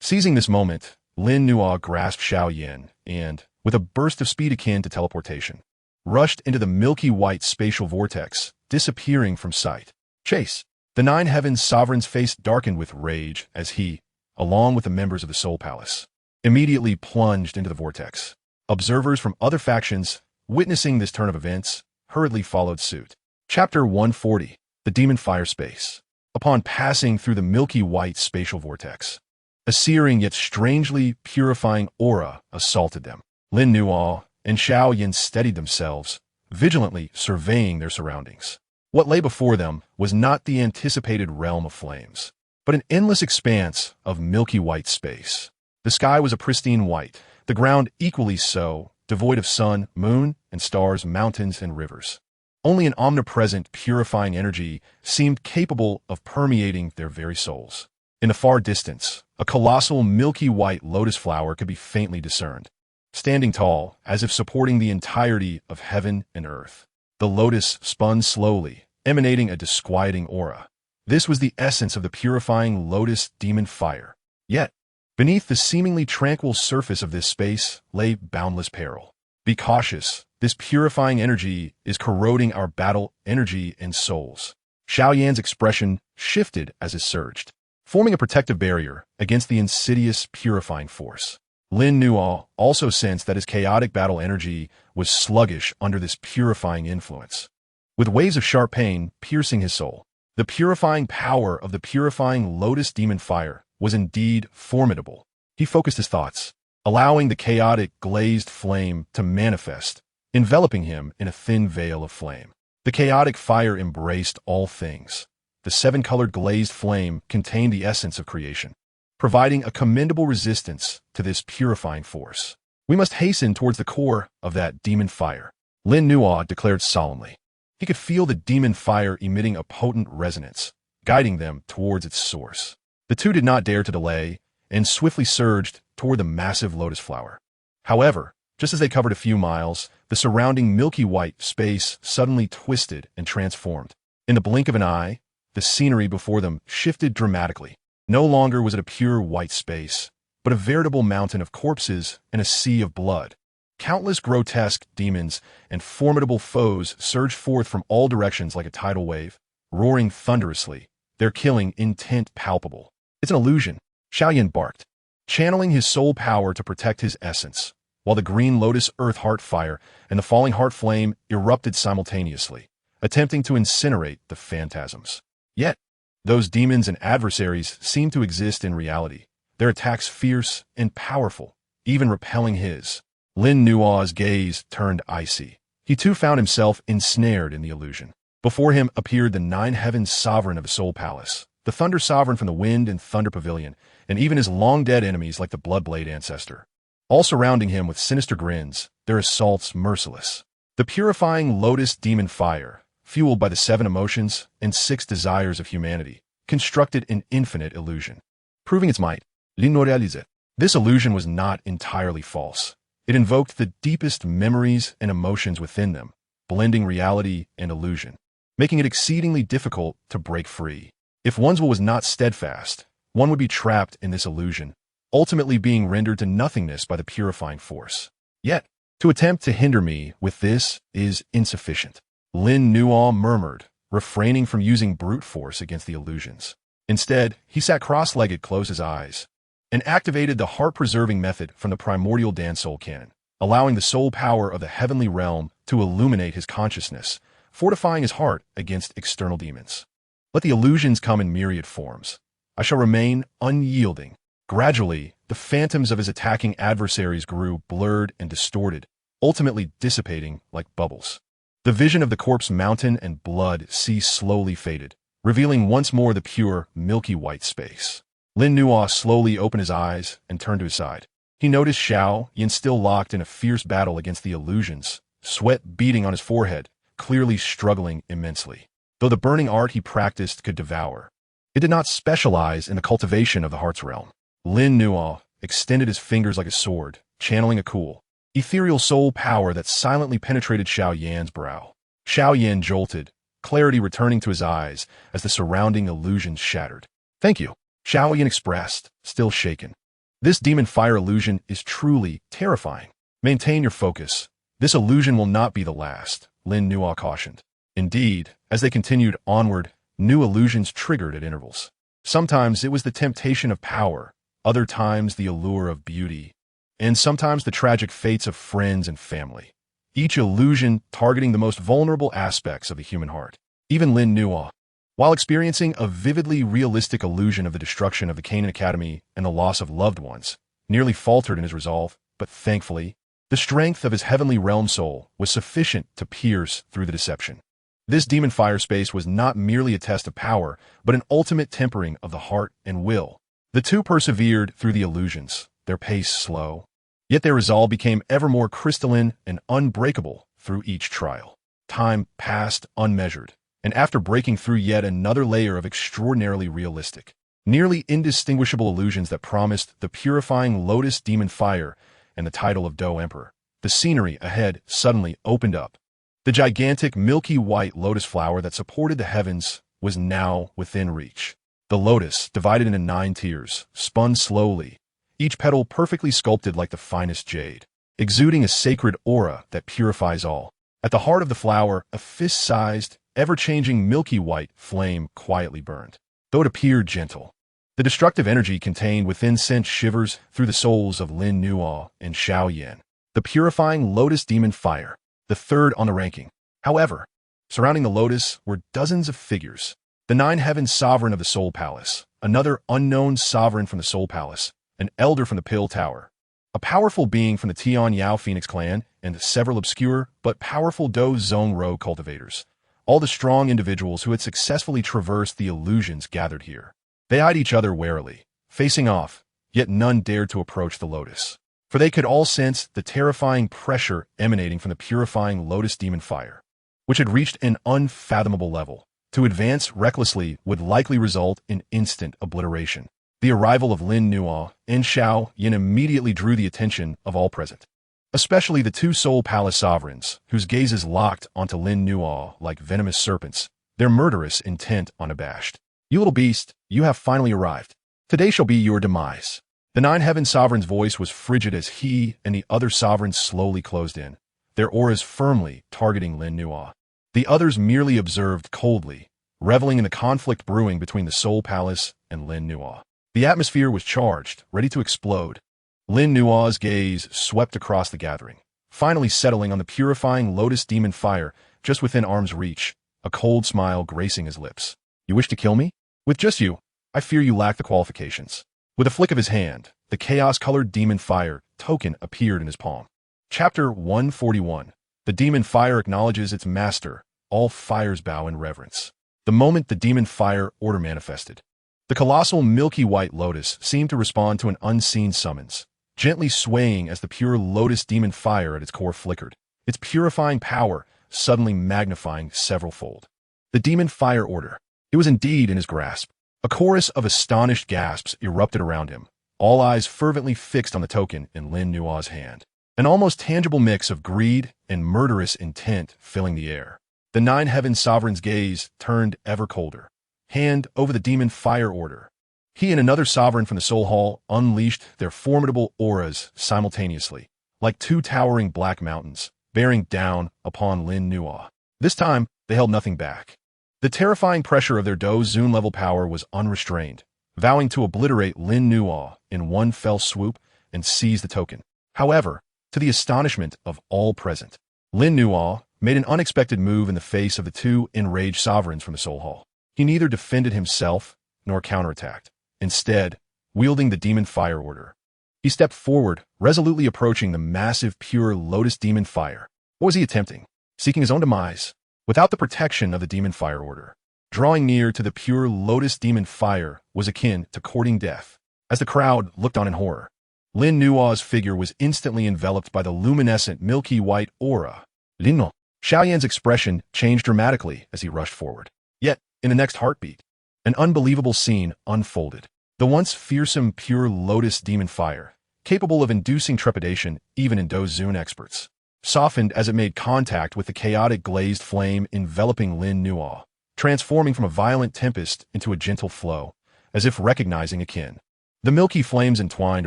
Seizing this moment, Lin Nuo grasped Xiaoyan and, with a burst of speed akin to teleportation, rushed into the milky white spatial vortex, disappearing from sight. Chase! The Nine Heavens Sovereign's face darkened with rage as he, along with the members of the Soul Palace, immediately plunged into the vortex. Observers from other factions, witnessing this turn of events, hurriedly followed suit. Chapter 140. The Demon Fire Space. Upon passing through the milky white spatial vortex, a searing yet strangely purifying aura assaulted them. Lin Nuo and Xiaoyan steadied themselves, vigilantly surveying their surroundings. What lay before them was not the anticipated realm of flames, but an endless expanse of milky white space. The sky was a pristine white, the ground equally so, devoid of sun, moon, and stars, mountains, and rivers. Only an omnipresent, purifying energy seemed capable of permeating their very souls. In the far distance, a colossal milky white lotus flower could be faintly discerned, standing tall, as if supporting the entirety of heaven and earth. The lotus spun slowly, emanating a disquieting aura. This was the essence of the purifying lotus demon fire. Yet, beneath the seemingly tranquil surface of this space lay boundless peril. Be cautious. This purifying energy is corroding our battle energy and souls. Xiaoyan's expression shifted as it surged, forming a protective barrier against the insidious purifying force. Lin Nuo also sensed that his chaotic battle energy was sluggish under this purifying influence. With waves of sharp pain piercing his soul, the purifying power of the purifying lotus demon fire was indeed formidable. He focused his thoughts, allowing the chaotic glazed flame to manifest, enveloping him in a thin veil of flame. The chaotic fire embraced all things. The seven-colored glazed flame contained the essence of creation, providing a commendable resistance to this purifying force. We must hasten towards the core of that demon fire, Lin Nuo declared solemnly. He could feel the demon fire emitting a potent resonance, guiding them towards its source. The two did not dare to delay and swiftly surged toward the massive lotus flower. However, just as they covered a few miles, the surrounding milky white space suddenly twisted and transformed. In the blink of an eye, the scenery before them shifted dramatically. No longer was it a pure white space, but a veritable mountain of corpses and a sea of blood. Countless grotesque demons and formidable foes surged forth from all directions like a tidal wave, roaring thunderously, their killing intent palpable. It's an illusion, Xiaoyan barked, channeling his soul power to protect his essence, while the green lotus earth heart fire and the falling heart flame erupted simultaneously, attempting to incinerate the phantasms. Yet, those demons and adversaries seemed to exist in reality, their attacks fierce and powerful, even repelling his. Lin Nuo's gaze turned icy. He too found himself ensnared in the illusion. Before him appeared the Nine Heavens Sovereign of the Soul Palace, the Thunder Sovereign from the Wind and Thunder Pavilion, and even his long-dead enemies like the Bloodblade Ancestor, all surrounding him with sinister grins, their assaults merciless. The purifying lotus demon fire, fueled by the 7 emotions and 6 desires of humanity, constructed an infinite illusion. Proving its might, l'innorealisé. This illusion was not entirely false. It invoked the deepest memories and emotions within them, blending reality and illusion, making it exceedingly difficult to break free. If one's will was not steadfast, one would be trapped in this illusion, ultimately being rendered to nothingness by the purifying force. Yet, to attempt to hinder me with this is insufficient. Lin Nuo murmured, refraining from using brute force against the illusions. Instead, he sat cross-legged, closed his eyes, and activated the heart-preserving method from the primordial Dan Soul Canon, allowing the soul power of the heavenly realm to illuminate his consciousness, fortifying his heart against external demons. Let the illusions come in myriad forms. I shall remain unyielding. Gradually, the phantoms of his attacking adversaries grew blurred and distorted, ultimately dissipating like bubbles. The vision of the corpse mountain and blood sea slowly faded, revealing once more the pure, milky white space. Lin Nuo slowly opened his eyes and turned to his side. He noticed Xiao Yan still locked in a fierce battle against the illusions, sweat beading on his forehead, clearly struggling immensely. Though the burning art he practiced could devour, it did not specialize in the cultivation of the heart's realm. Lin Nuo extended his fingers like a sword, channeling a cool, ethereal soul power that silently penetrated Xiao Yan's brow. Xiao Yan jolted, clarity returning to his eyes as the surrounding illusions shattered. "Thank you," Xiao Yan expressed, still shaken. "This demon fire illusion is truly terrifying. Maintain your focus. This illusion will not be the last," Lin Nuo cautioned. Indeed, as they continued onward, new illusions triggered at intervals. Sometimes it was the temptation of power, other times the allure of beauty, and sometimes the tragic fates of friends and family. Each illusion targeting the most vulnerable aspects of the human heart. Even Lin Nuo, while experiencing a vividly realistic illusion of the destruction of the Canaan Academy and the loss of loved ones, nearly faltered in his resolve, but thankfully, the strength of his heavenly realm soul was sufficient to pierce through the deception. This demon fire space was not merely a test of power, but an ultimate tempering of the heart and will. The two persevered through the illusions, their pace slow, yet their resolve became ever more crystalline and unbreakable through each trial. Time passed unmeasured, and after breaking through yet another layer of extraordinarily realistic, nearly indistinguishable illusions that promised the purifying lotus demon fire and the title of Dou Emperor, the scenery ahead suddenly opened up. The gigantic milky white lotus flower that supported the heavens was now within reach. The lotus, divided into 9 tiers, spun slowly, each petal perfectly sculpted like the finest jade, exuding a sacred aura that purifies all. At the heart of the flower, a fist-sized, ever-changing milky white flame quietly burned. Though it appeared gentle, the destructive energy contained within sent shivers through the souls of Lin Nuo and Xiao Yan. The purifying lotus demon fire, the third on the ranking. However, surrounding the lotus were dozens of figures. The 9 heavens sovereign of the Soul Palace, another unknown sovereign from the Soul Palace, an elder from the Pill Tower, a powerful being from the Tian Yao Phoenix clan, and several obscure but powerful Dou Zong Ro cultivators. All the strong individuals who had successfully traversed the illusions gathered here. They eyed each other warily, facing off, yet none dared to approach the lotus, for they could all sense the terrifying pressure emanating from the purifying lotus demon fire, which had reached an unfathomable level. To advance recklessly would likely result in instant obliteration. The arrival of Lin Nuo and Xiao Yan immediately drew the attention of all present, especially the 2 Soul Palace sovereigns, whose gazes locked onto Lin Nuo like venomous serpents, their murderous intent unabashed. "You little beast, you have finally arrived. Today shall be your demise." The 9 heaven sovereigns' voice was frigid as he and the other sovereigns slowly closed in, their auras firmly targeting Lin Nuo. The others merely observed coldly, reveling in the conflict brewing between the Soul Palace and Lin Nuo. The atmosphere was charged, ready to explode. Lin Nuo's gaze swept across the gathering, finally settling on the purifying lotus demon fire just within arm's reach, a cold smile gracing his lips. "You wish to kill me? With just you, I fear you lack the qualifications." With a flick of his hand, the chaos-colored demon fire token appeared in his palm. Chapter 141. The demon fire acknowledges its master. All fires bow in reverence. The moment the demon fire order manifested, the colossal milky white lotus seemed to respond to an unseen summons, gently swaying as the pure lotus demon fire at its core flickered. its purifying power suddenly magnifying several-fold. The demon fire order. It was indeed in his grasp. A chorus of astonished gasps erupted around him, all eyes fervently fixed on the token in Lin Nua's hand. An almost tangible mix of greed and murderous intent filling the air. The Nine Heaven Sovereign's gaze turned ever colder. Hand over the demon fire order. He and another sovereign from the Soul Hall unleashed their formidable auras simultaneously, like two towering black mountains, bearing down upon Lin Nua. This time, they held nothing back. The terrifying pressure of their Dou Zun-level power was unrestrained, vowing to obliterate Lin Nua in one fell swoop and seize the token. However, to the astonishment of all present, Lin Nua made an unexpected move in the face of the two enraged sovereigns from the Soul Hall. He neither defended himself nor counterattacked. Instead, wielding the demon fire order, he stepped forward, resolutely approaching the massive pure lotus demon fire. What was he attempting? Seeking his own demise, without the protection of the demon fire order. Drawing near to the pure lotus demon fire was akin to courting death. As the crowd looked on in horror, Lin Nua's figure was instantly enveloped by the luminescent milky white aura. Lin Xiaoyan's expression changed dramatically as he rushed forward. Yet, in the next heartbeat, an unbelievable scene unfolded. The once fearsome pure lotus demon fire, capable of inducing trepidation even in Dou Zun experts, softened as it made contact with the chaotic glazed flame enveloping Lin Nua, transforming from a violent tempest into a gentle flow, as if recognizing a kin. The milky flames entwined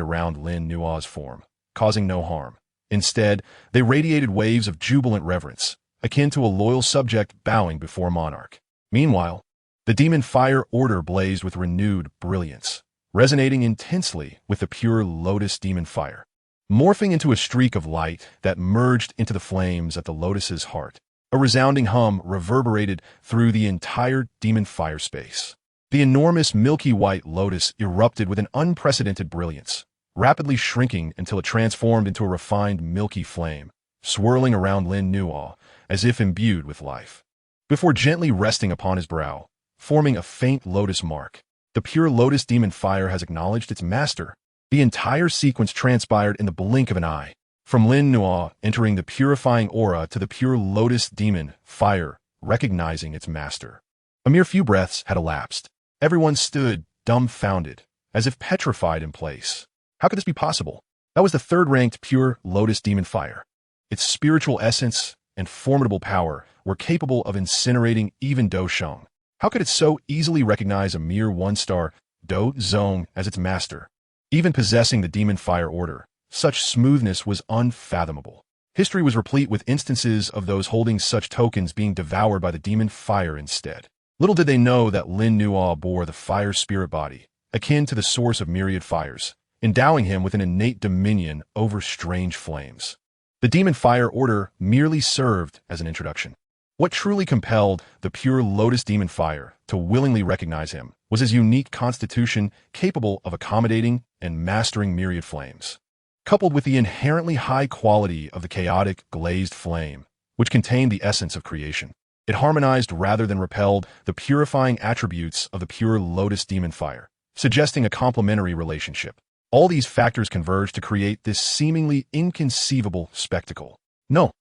around Lin Nua's form, causing no harm. Instead, they radiated waves of jubilant reverence, akin to a loyal subject bowing before a monarch. Meanwhile, the demon fire order blazed with renewed brilliance, resonating intensely with the pure lotus demon fire, morphing into a streak of light that merged into the flames at the lotus's heart. A resounding hum reverberated through the entire demon fire space. The enormous milky white lotus erupted with an unprecedented brilliance, rapidly shrinking until it transformed into a refined milky flame, swirling around Lin Nua as if imbued with life. Before gently resting upon his brow, forming a faint lotus mark, the pure lotus demon fire has acknowledged its master. The entire sequence transpired in the blink of an eye, from Lin Nua entering the purifying aura to the pure lotus demon fire recognizing its master. A mere few breaths had elapsed. Everyone stood dumbfounded, as if petrified in place. How could this be possible? That was the third-ranked pure lotus demon fire. Its spiritual essence and formidable power were capable of incinerating even Dou Sheng. How could it so easily recognize a mere one-star Dou Zong as its master? Even possessing the demon fire order, such smoothness was unfathomable. History was replete with instances of those holding such tokens being devoured by the demon fire instead. Little did they know that Lin Nua bore the fire spirit body, akin to the source of myriad fires, endowing him with an innate dominion over strange flames. The demon fire order merely served as an introduction. What truly compelled the pure lotus demon fire to willingly recognize him was his unique constitution capable of accommodating and mastering myriad flames, coupled with the inherently high quality of the chaotic glazed flame, which contained the essence of creation. It harmonized rather than repelled the purifying attributes of the pure lotus demon fire, suggesting a complementary relationship. All these factors converged to create this seemingly inconceivable spectacle. No,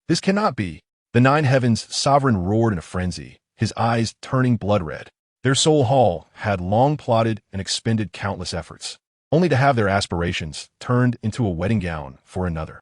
this cannot be. The Nine Heavens sovereign roared in a frenzy, his eyes turning blood red. Their Soul Hall had long plotted and expended countless efforts, only to have their aspirations turned into a wedding gown for another.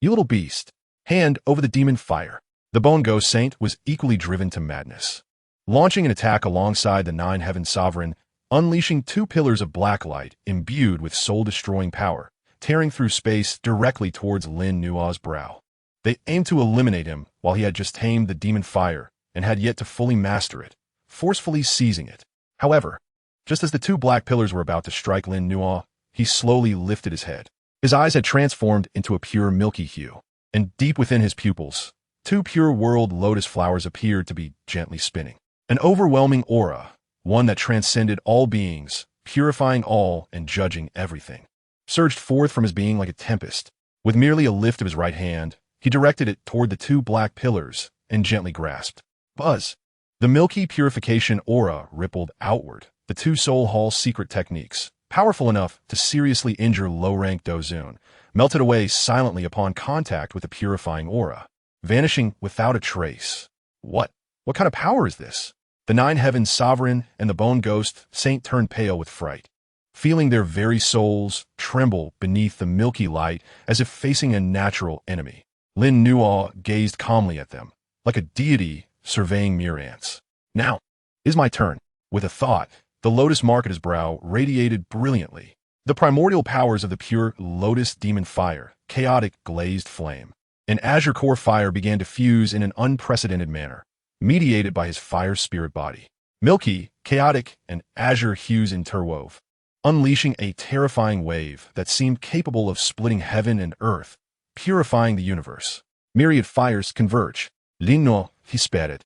You little beast, hand over the demon fire. The Bone Ghost Saint was equally driven to madness, launching an attack alongside the Nine Heavens sovereign, unleashing two pillars of black light imbued with soul-destroying power, tearing through space directly towards Lin Nua's brow. They aimed to eliminate him while he had just tamed the demon fire and had yet to fully master it, forcefully seizing it. However, just as the two black pillars were about to strike Lin Nua, he slowly lifted his head. His eyes had transformed into a pure milky hue, and deep within his pupils, two pure world lotus flowers appeared to be gently spinning. An overwhelming aura, one that transcended all beings, purifying all and judging everything, surged forth from his being like a tempest. With merely a lift of his right hand, he directed it toward the two black pillars and gently grasped. Buzz! The milky purification aura rippled outward. The two Soul Hall secret techniques, powerful enough to seriously injure low-rank Dou Qi, melted away silently upon contact with the purifying aura, vanishing without a trace. What? What kind of power is this? The Nine Heavens Sovereign and the Bone Ghost Saint turned pale with fright, feeling their very souls tremble beneath the milky light as if facing a natural enemy. Lin Nuo gazed calmly at them, like a deity surveying mere ants. Now is my turn. With a thought, the lotus mark at his brow radiated brilliantly. The primordial powers of the pure lotus demon fire, chaotic glazed flame. An azure core fire began to fuse in an unprecedented manner, mediated by his fire spirit body. Milky, chaotic, and azure hues interwove, unleashing a terrifying wave that seemed capable of splitting heaven and earth, purifying the universe. Myriad fires converge. Lin Nuo, he spat it,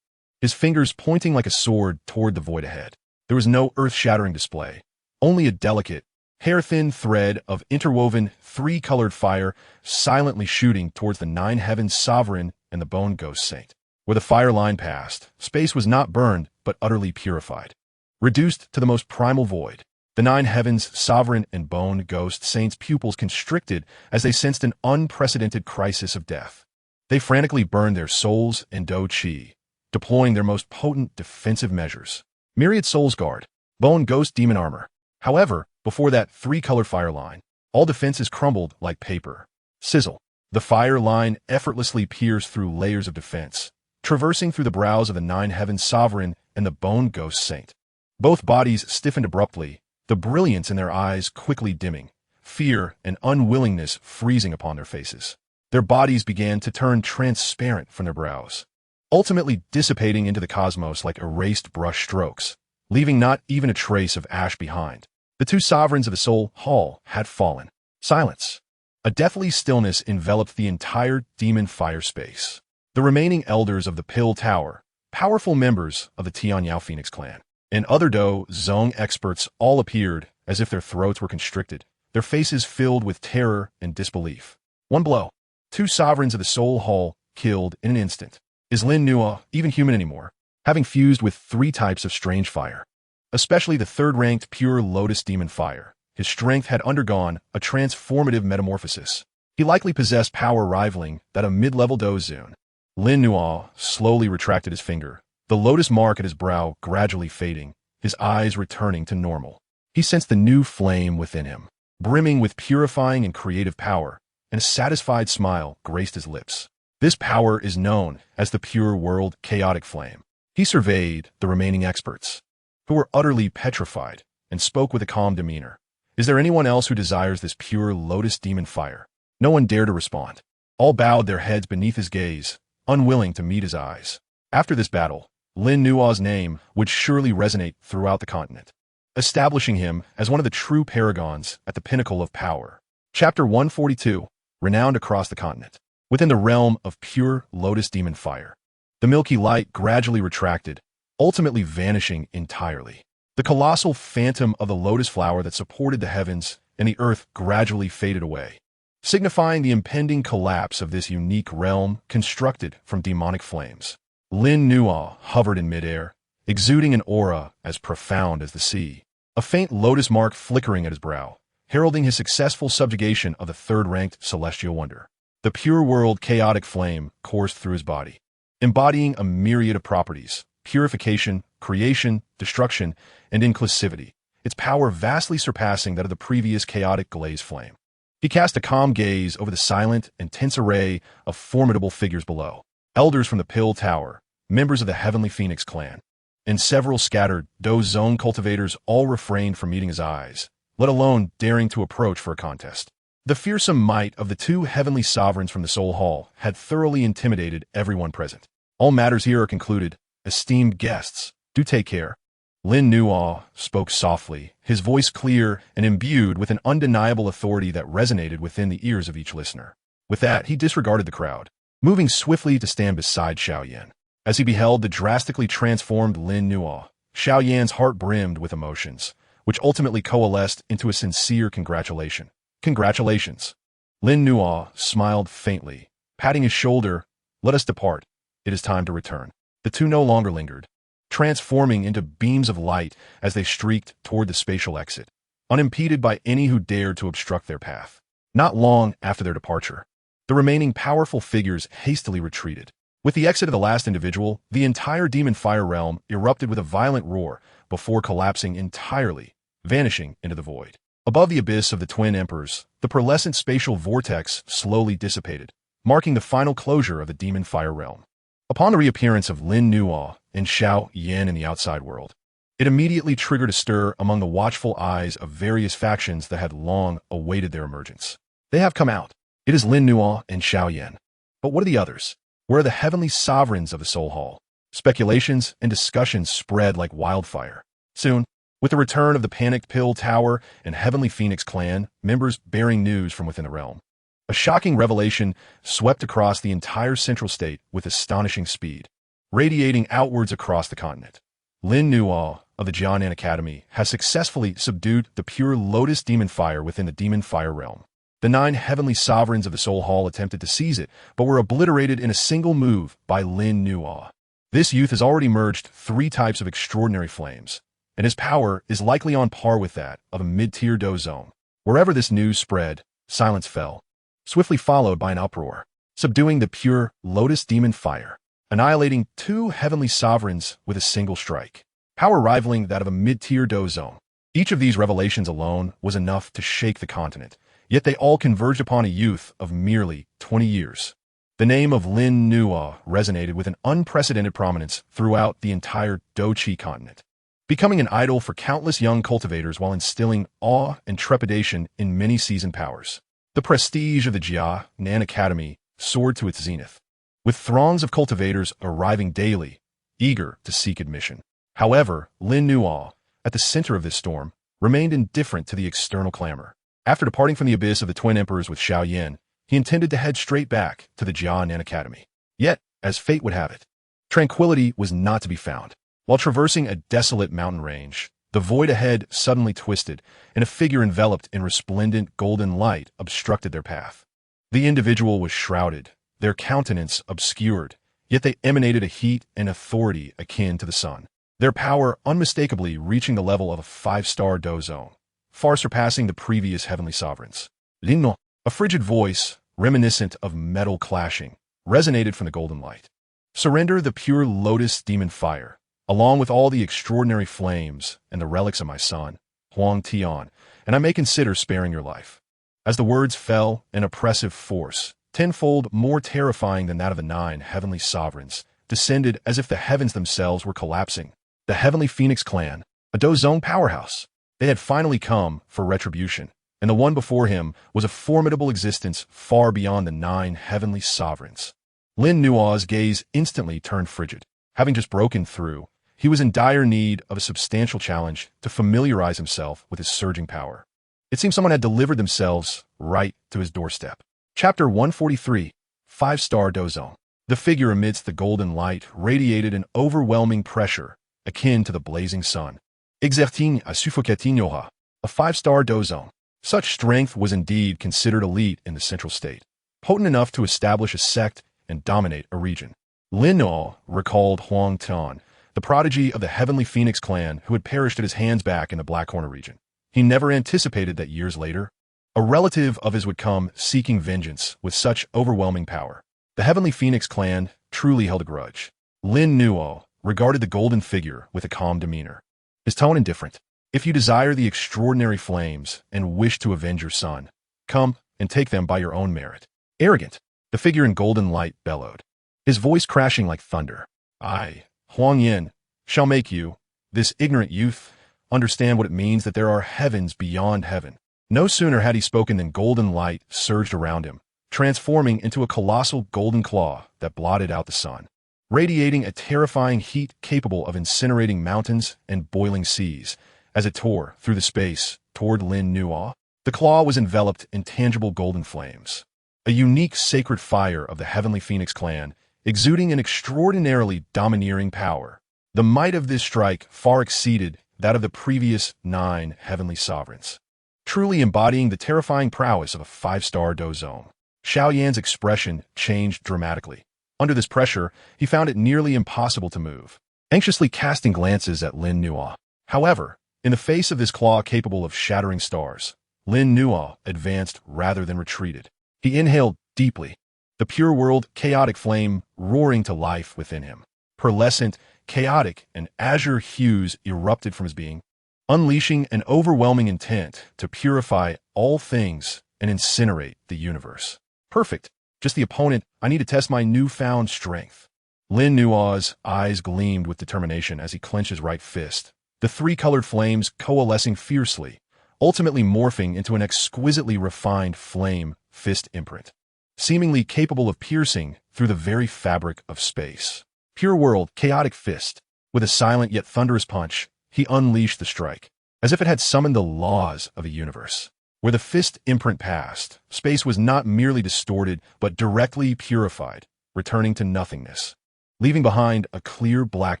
his fingers pointing like a sword toward the void ahead. There was no earth-shattering display, only a delicate, hair-thin thread of interwoven, three-colored fire silently shooting towards the Nine Heavens Sovereign and the Bone Ghost Saint. Where the fire line passed, space was not burned, but utterly purified. Reduced to the most primal void, the Nine Heavens Sovereign and Bone Ghost Saint's pupils constricted as they sensed an unprecedented crisis of death. They frantically burned their souls in Dou Qi, deploying their most potent defensive measures. Myriad Souls Guard, Bone Ghost Demon Armor. However, before that three-color fire line, all defenses crumbled like paper. Sizzle. The fire line effortlessly pierced through layers of defense, traversing through the brows of the Nine Heavens Sovereign and the Bone Ghost Saint. Both bodies stiffened abruptly, the brilliance in their eyes quickly dimming, fear and unwillingness freezing upon their faces. Their bodies began to turn transparent from their brows, ultimately dissipating into the cosmos like erased brush strokes, leaving not even a trace of ash behind. The two sovereigns of the soul hall had fallen. Silence. A deathly stillness enveloped the entire demon fire space. The remaining elders of the Pill Tower, powerful members of the Tianyao Phoenix clan, and other Dou Zong experts all appeared as if their throats were constricted, their faces filled with terror and disbelief. One blow. Two sovereigns of the soul hall killed in an instant. Is Lin Nuo even human anymore? Having fused with three types of strange fire, especially the third-ranked pure lotus demon fire, his strength had undergone a transformative metamorphosis. He likely possessed power rivaling that of mid-level Dou Qi. Lin Nuo slowly retracted his finger, the lotus mark at his brow gradually fading, his eyes returning to normal. He sensed the new flame within him, brimming with purifying and creative power, and a satisfied smile graced his lips. This power is known as the pure world chaotic flame. He surveyed the remaining experts, who were utterly petrified, and spoke with a calm demeanor. Is there anyone else who desires this pure lotus demon fire? No one dared to respond. All bowed their heads beneath his gaze, unwilling to meet his eyes. After this battle, Lin Nuo's name would surely resonate throughout the continent, establishing him as one of the true paragons at the pinnacle of power. Chapter 142, renowned across the continent. Within the realm of pure lotus demon fire, the milky light gradually retracted, ultimately vanishing entirely. The colossal phantom of the lotus flower that supported the heavens and the earth gradually faded away, signifying the impending collapse of this unique realm constructed from demonic flames. Lin Nuo hovered in midair, exuding an aura as profound as the sea, a faint lotus mark flickering at his brow, heralding his successful subjugation of the third-ranked celestial wonder. The pure world chaotic flame coursed through his body, embodying a myriad of properties: purification, creation, destruction, and inclusivity, its power vastly surpassing that of the previous chaotic glaze flame. He cast a calm gaze over the silent and tense array of formidable figures below. Elders from the Pill Tower, members of the Heavenly Phoenix clan, and several scattered Dou Zone cultivators all refrained from meeting his eyes, let alone daring to approach for a contest. The fearsome might of the two heavenly sovereigns from the Soul Hall had thoroughly intimidated everyone present. All matters here are concluded. Esteemed guests, do take care. Lin Nuo spoke softly, his voice clear and imbued with an undeniable authority that resonated within the ears of each listener. With that, he disregarded the crowd, moving swiftly to stand beside Xiaoyan. As he beheld the drastically transformed Lin Nuo, Xiaoyan's heart brimmed with emotions, which ultimately coalesced into a sincere congratulation. Congratulations. Lin Nuo smiled faintly, patting his shoulder. Let us depart. It is time to return. The two no longer lingered, transforming into beams of light as they streaked toward the spatial exit. unimpeded by any who dared to obstruct their path. Not long after their departure, the remaining powerful figures hastily retreated. With the exit of the last individual, the entire demon fire realm erupted with a violent roar before collapsing entirely, vanishing into the void. Above the abyss of the twin emperors, the pearlescent spatial vortex slowly dissipated, marking the final closure of the demon fire realm. Upon the reappearance of Lin Nuo and Xiao Yan in the outside world, it immediately triggered a stir among the watchful eyes of various factions that had long awaited their emergence. They have come out. It is Lin Nuo and Xiao Yan. But what are the others? Where are the heavenly sovereigns of the Soul Hall? Speculations and discussions spread like wildfire. Soon, with the return of the Panicked Pill Tower and Heavenly Phoenix clan members bearing news from within the realm, a shocking revelation swept across the entire central state with astonishing speed, radiating outwards across the continent. Lin Nuo of the Canaan Academy has successfully subdued the pure lotus demon fire within the demon fire realm. The 9 heavenly sovereigns of the Soul Hall attempted to seize it, but were obliterated in a single move by Lin Nuo. This youth has already merged 3 types of extraordinary flames, and his power is likely on par with that of a mid-tier Do zone. Wherever this news spread, silence fell, swiftly followed by an uproar, subduing the pure lotus demon fire, annihilating 2 heavenly sovereigns with a single strike, power rivaling that of a mid-tier Do zone. Each of these revelations alone was enough to shake the continent, yet they all converged upon a youth of merely 20 years. The name of Lin Nuo resonated with an unprecedented prominence throughout the entire Dou Qi Continent, becoming an idol for countless young cultivators while instilling awe and trepidation in many seasoned powers. The prestige of the Canaan Academy soared to its zenith, with throngs of cultivators arriving daily, eager to seek admission. However, Lin Nuo, at the center of this storm, remained indifferent to the external clamor. After departing from the abyss of the twin emperors with Xiao Yan, he intended to head straight back to the Canaan Academy. Yet, as fate would have it, tranquility was not to be found. While traversing a desolate mountain range, the void ahead suddenly twisted, and a figure enveloped in resplendent golden light obstructed their path. The individual was shrouded, their countenance obscured, yet they emanated a heat and authority akin to the sun, their power unmistakably reaching the level of a 5-star Do zone, far surpassing the previous heavenly sovereigns. Linno, a frigid voice, reminiscent of metal clashing, resonated from the golden light. Surrender the pure lotus demon fire, along with all the extraordinary flames and the relics of my son, Huang Tian, and I may consider sparing your life. As the words fell, an oppressive force, tenfold more terrifying than that of the 9 heavenly sovereigns, descended as if the heavens themselves were collapsing. The Heavenly Phoenix clan, a Do zone powerhouse. They had finally come for retribution, and the one before him was a formidable existence far beyond the 9 heavenly sovereigns. Lin Nuo's gaze instantly turned frigid. Having just broken through, he was in dire need of a substantial challenge to familiarize himself with his surging power. It seemed someone had delivered themselves right to his doorstep. Chapter 143, 5-star Do zone. The figure amidst the golden light radiated an overwhelming pressure akin to the blazing sun. Exerting a suffocating aura, a 5-star Do zone. Such strength was indeed considered elite in the central state, potent enough to establish a sect and dominate a region. Lin Nuo recalled Huang Tian, the prodigy of the Heavenly Phoenix clan who had perished at his hands back in the Black Corner region. He never anticipated that years later, a relative of his would come seeking vengeance with such overwhelming power. The Heavenly Phoenix clan truly held a grudge. Lin Nuo regarded the golden figure with a calm demeanor, his tone indifferent. If you desire the extraordinary flames and wish to avenge your son, come and take them by your own merit. Arrogant, the figure in golden light bellowed, his voice crashing like thunder. I, Huang Yin, shall make you, this ignorant youth, understand what it means that there are heavens beyond heaven. No sooner had he spoken than golden light surged around him, transforming into a colossal golden claw that blotted out the sun, radiating a terrifying heat capable of incinerating mountains and boiling seas. As it tore through the space toward Lin Nuo, the claw was enveloped in tangible golden flames, a unique sacred fire of the Heavenly Phoenix clan, exuding an extraordinarily domineering power. The might of this strike far exceeded that of the previous 9 heavenly sovereigns, truly embodying the terrifying prowess of a 5-star Do zone. Xiao Yan's expression changed dramatically. Under this pressure, he found it nearly impossible to move, anxiously casting glances at Lin Nuo. However, In the face of this claw capable of shattering stars, Lin Nuo advanced rather than retreated. He inhaled deeply, the pure world chaotic flame roaring to life within him. Pearlescent, chaotic, and azure hues erupted from his being, unleashing an overwhelming intent to purify all things and incinerate the universe. Perfect. Just the opponent I need to test my newfound strength. Lin Nuo's eyes gleamed with determination as he clenched his right fist, the three-colored flames coalescing fiercely, ultimately morphing into an exquisitely refined flame fist imprint, seemingly capable of piercing through the very fabric of space. Pure world, chaotic fist. With a silent yet thunderous punch, he unleashed the strike, as if it had summoned the laws of a universe. Where the fist imprint passed, space was not merely distorted, but directly purified, returning to nothingness, leaving behind a clear black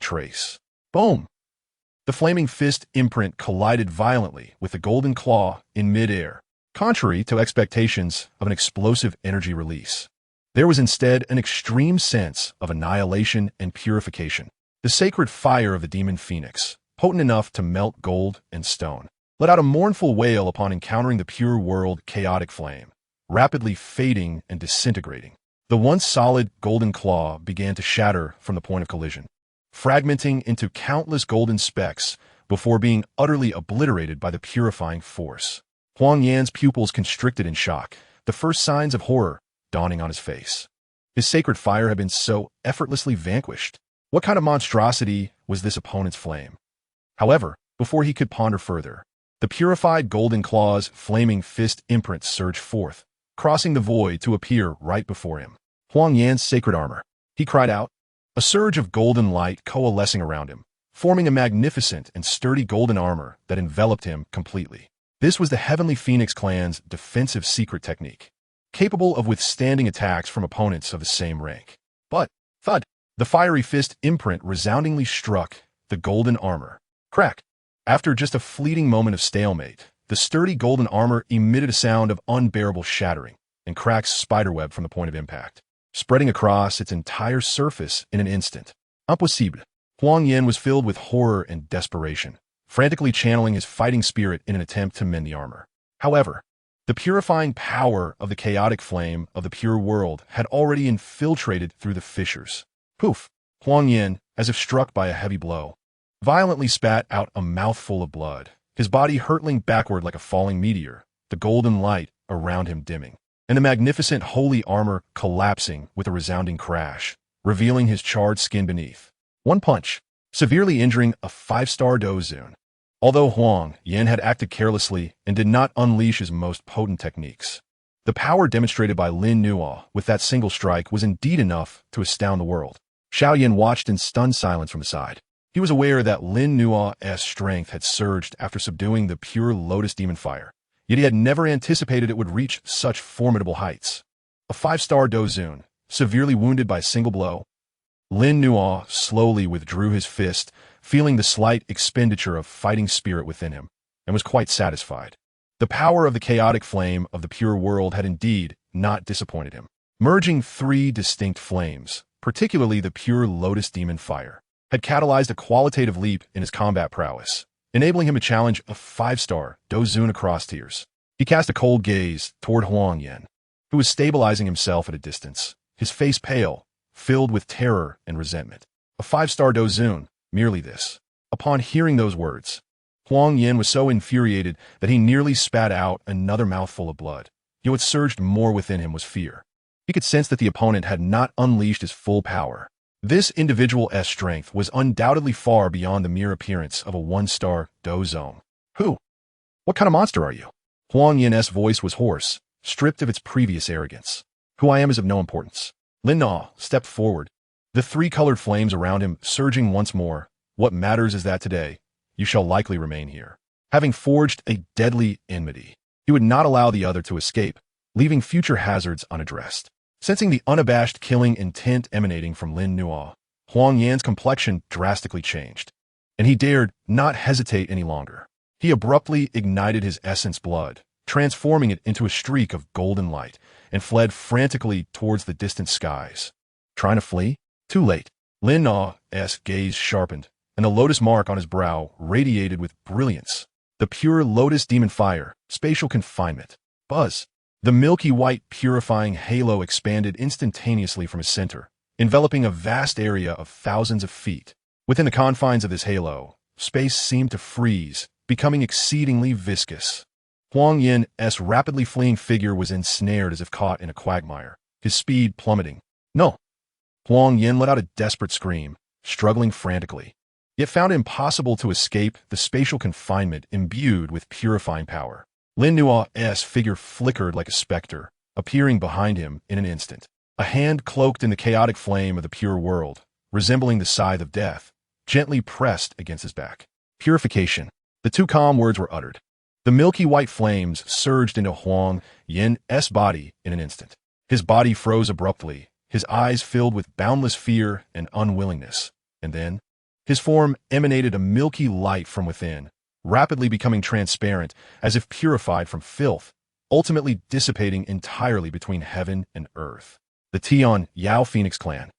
trace. Boom! The flaming fist imprint collided violently with the golden claw in midair, contrary to expectations of an explosive energy release. There was instead an extreme sense of annihilation and purification. The sacred fire of the demon phoenix, potent enough to melt gold and stone, let out a mournful wail upon encountering the pure world chaotic flame, rapidly fading and disintegrating. The once solid golden claw began to shatter from the point of collision, fragmenting into countless golden specks before being utterly obliterated by the purifying force. Huang Yan's pupils constricted in shock, the first signs of horror dawning on his face. His sacred fire had been so effortlessly vanquished. What kind of monstrosity was this opponent's flame? However, before he could ponder further, the purified golden claw's flaming fist imprint surged forth, crossing the void to appear right before him. Huang Yan's sacred armor. He cried out, a surge of golden light coalescing around him, forming a magnificent and sturdy golden armor that enveloped him completely. This was the Heavenly Phoenix clan's defensive secret technique, capable of withstanding attacks from opponents of the same rank. But, thud, the fiery fist imprint resoundingly struck the golden armor. Crack! After just a fleeting moment of stalemate, the sturdy golden armor emitted a sound of unbearable shattering and cracked spiderweb from the point of impact, spreading across its entire surface in an instant. Impossible. Huang Yan was filled with horror and desperation, frantically channeling his fighting spirit in an attempt to mend the armor. However, the purifying power of the chaotic flame of the pure world had already infiltrated through the fissures. Poof! Huang Yan, as if struck by a heavy blow, violently spat out a mouthful of blood, his body hurtling backward like a falling meteor, the golden light around him dimming, and the magnificent holy armor collapsing with a resounding crash, revealing his charred skin beneath. One punch, severely injuring a 5-star Dou Zun. Although Huang Yan had acted carelessly and did not unleash his most potent techniques, the power demonstrated by Lin Nuo with that single strike was indeed enough to astound the world. Xiao Yan watched in stunned silence from the side. He was aware that Lin Nuo's strength had surged after subduing the pure lotus demon fire, yet he had never anticipated it would reach such formidable heights. A 5-star Dou Zun, severely wounded by a single blow. Lin Nuo slowly withdrew his fist, feeling the slight expenditure of fighting spirit within him, and was quite satisfied. The power of the chaotic flame of the pure world had indeed not disappointed him, merging 3 distinct flames, particularly the pure lotus demon fire, had catalyzed a qualitative leap in his combat prowess, enabling him to challenge a 5-star Dou Zun across tiers. He cast a cold gaze toward Huang Yan, who was stabilizing himself at a distance, his face pale, filled with terror and resentment. A 5-star Dou Zun, merely this. Upon hearing those words, Huang Yan was so infuriated that he nearly spat out another mouthful of blood. Yet what surged more within him was fear. He could sense that the opponent had not unleashed his full power. This individual's strength was undoubtedly far beyond the mere appearance of a 1-star Dou Zun. Who? What kind of monster are you? Huang Yan's voice was hoarse, stripped of its previous arrogance. Who I am is of no importance. Lin Nuo stepped forward, the 3 colored flames around him surging once more. What matters is that today, you shall likely remain here. Having forged a deadly enmity, he would not allow the other to escape, leaving future hazards unaddressed. Sensing the unabashed killing intent emanating from Lin Nuo, Huang Yan's complexion drastically changed, and he dared not hesitate any longer. He abruptly ignited his essence blood, transforming it into a streak of golden light, and fled frantically towards the distant skies. Trying to flee? Too late. Lin Nuo's gaze sharpened, and the lotus mark on his brow radiated with brilliance. The pure lotus demon fire, spatial confinement. Buzz. The milky white purifying halo expanded instantaneously from his center, enveloping a vast area of thousands of feet. Within the confines of this halo, space seemed to freeze, becoming exceedingly viscous. Huang Yin's rapidly fleeing figure was ensnared as if caught in a quagmire, his speed plummeting. No! Huang Yin let out a desperate scream, struggling frantically, yet found it impossible to escape the spatial confinement imbued with purifying power. Lin Nua's figure flickered like a specter, appearing behind him in an instant. A hand cloaked in the chaotic flame of the pure world, resembling the scythe of death, gently pressed against his back. Purification. The two calm words were uttered. The milky white flames surged into Huang Yin's body in an instant. His body froze abruptly, his eyes filled with boundless fear and unwillingness. And then, his form emanated a milky light from within, rapidly becoming transparent as if purified from filth, ultimately dissipating entirely between heaven and earth. The Tian Yao Phoenix clan.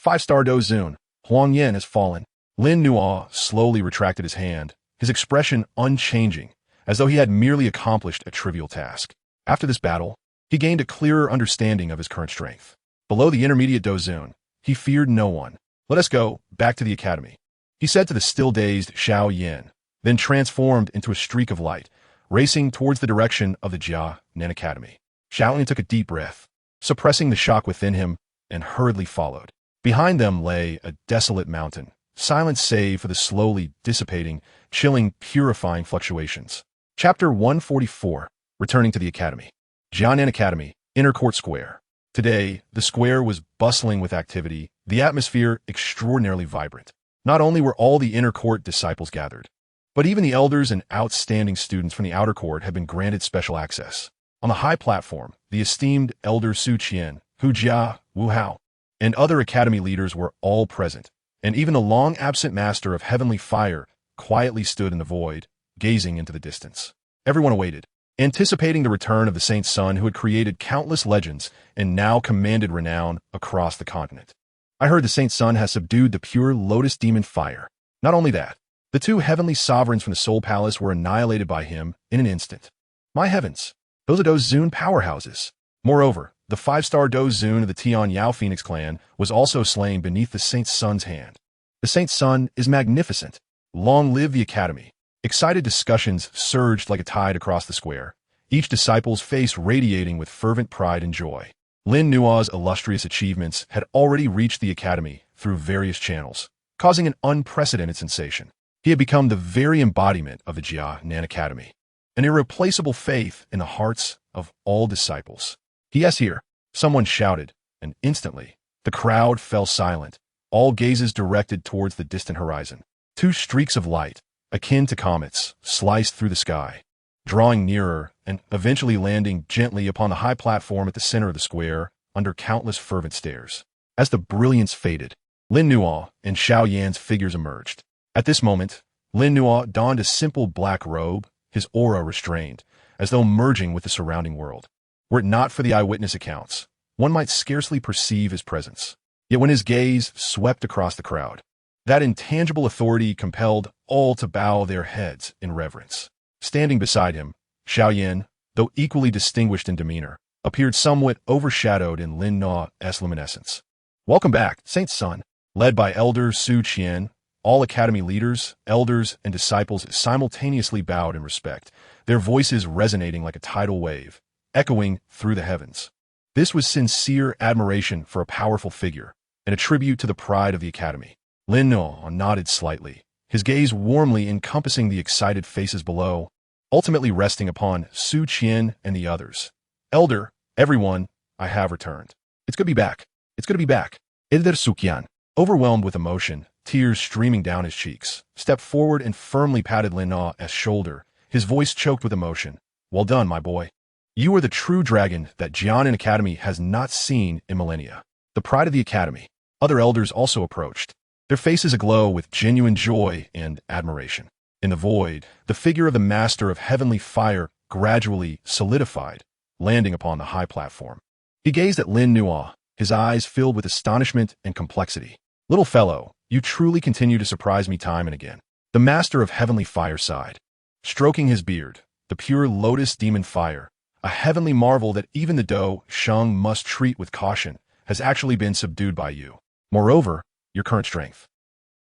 5-star Dou Zun. Huang Yin has fallen. Lin Nua slowly retracted his hand, his expression unchanging, as though he had merely accomplished a trivial task. After this battle, he gained a clearer understanding of his current strength. Below the intermediate Dou Zun, he feared no one. Let us go back to the academy, he said to the still-dazed Xiao Yin, then transformed into a streak of light, racing towards the direction of the Canaan Academy. Xiao Yin took a deep breath, suppressing the shock within him, and hurriedly followed. Behind them lay a desolate mountain, silent save for the slowly dissipating, chilling, purifying fluctuations. Chapter 144. Returning to the Academy. Canaan Academy, Inner Court Square. Today, the square was bustling with activity, the atmosphere extraordinarily vibrant. Not only were all the inner court disciples gathered, but even the elders and outstanding students from the outer court had been granted special access. On the high platform, the esteemed Elder Su Qian, Hu Jia, Wu Hao, and other academy leaders were all present, and even the long-absent master of heavenly fire quietly stood in the void, gazing into the distance. Everyone awaited, anticipating the return of the Saint Son who had created countless legends and now commanded renown across the continent. I heard the Saint Son has subdued the pure lotus demon fire. Not only that, the two heavenly sovereigns from the Soul Palace were annihilated by him in an instant. My heavens, those are Dou Zun powerhouses. Moreover, the 5-star Dou Zun of the Tian Yao Phoenix clan was also slain beneath the Saint Son's hand. The Saint Son is magnificent. Long live the Academy. Excited discussions surged like a tide across the square, each disciple's face radiating with fervent pride and joy. Lin Nua's illustrious achievements had already reached the Academy through various channels, causing an unprecedented sensation. He had become the very embodiment of the Canaan Academy, an irreplaceable faith in the hearts of all disciples. He is here, someone shouted, and instantly, the crowd fell silent, all gazes directed towards the distant horizon. Two streaks of light, akin to comets, sliced through the sky, drawing nearer and eventually landing gently upon the high platform at the center of the square under countless fervent stares. As the brilliance faded, Lin Nua and Xiao Yan's figures emerged. At this moment, Lin Nua donned a simple black robe, his aura restrained, as though merging with the surrounding world. Were it not for the eyewitness accounts, one might scarcely perceive his presence. Yet when his gaze swept across the crowd, that intangible authority compelled all to bow their heads in reverence. Standing beside him, Xiao Yin, though equally distinguished in demeanor, appeared somewhat overshadowed in Lin Nua's luminescence. Welcome back, Saint Son. Led by Elder Su Qian, all academy leaders, elders, and disciples simultaneously bowed in respect, their voices resonating like a tidal wave, echoing through the heavens. This was sincere admiration for a powerful figure, and a tribute to the pride of the academy. Lin Nua nodded slightly, his gaze warmly encompassing the excited faces below, ultimately resting upon Su Qian and the others. Elder, everyone, I have returned. It's good to be back. It's good to be back. Elder Su Qian, overwhelmed with emotion, tears streaming down his cheeks, stepped forward and firmly patted Lin Nua's shoulder, his voice choked with emotion. Well done, my boy. You are the true dragon that Canaan Academy has not seen in millennia. The pride of the academy. Other elders also approached, their faces aglow with genuine joy and admiration. In the void, the figure of the master of heavenly fire gradually solidified, landing upon the high platform. He gazed at Lin Nua, his eyes filled with astonishment and complexity. Little fellow, You truly continue to surprise me time and again. The master of heavenly fire sighed, stroking his beard. The pure lotus demon fire, a heavenly marvel that even the Dou Qi must treat with caution, has actually been subdued by you. Moreover, your current strength.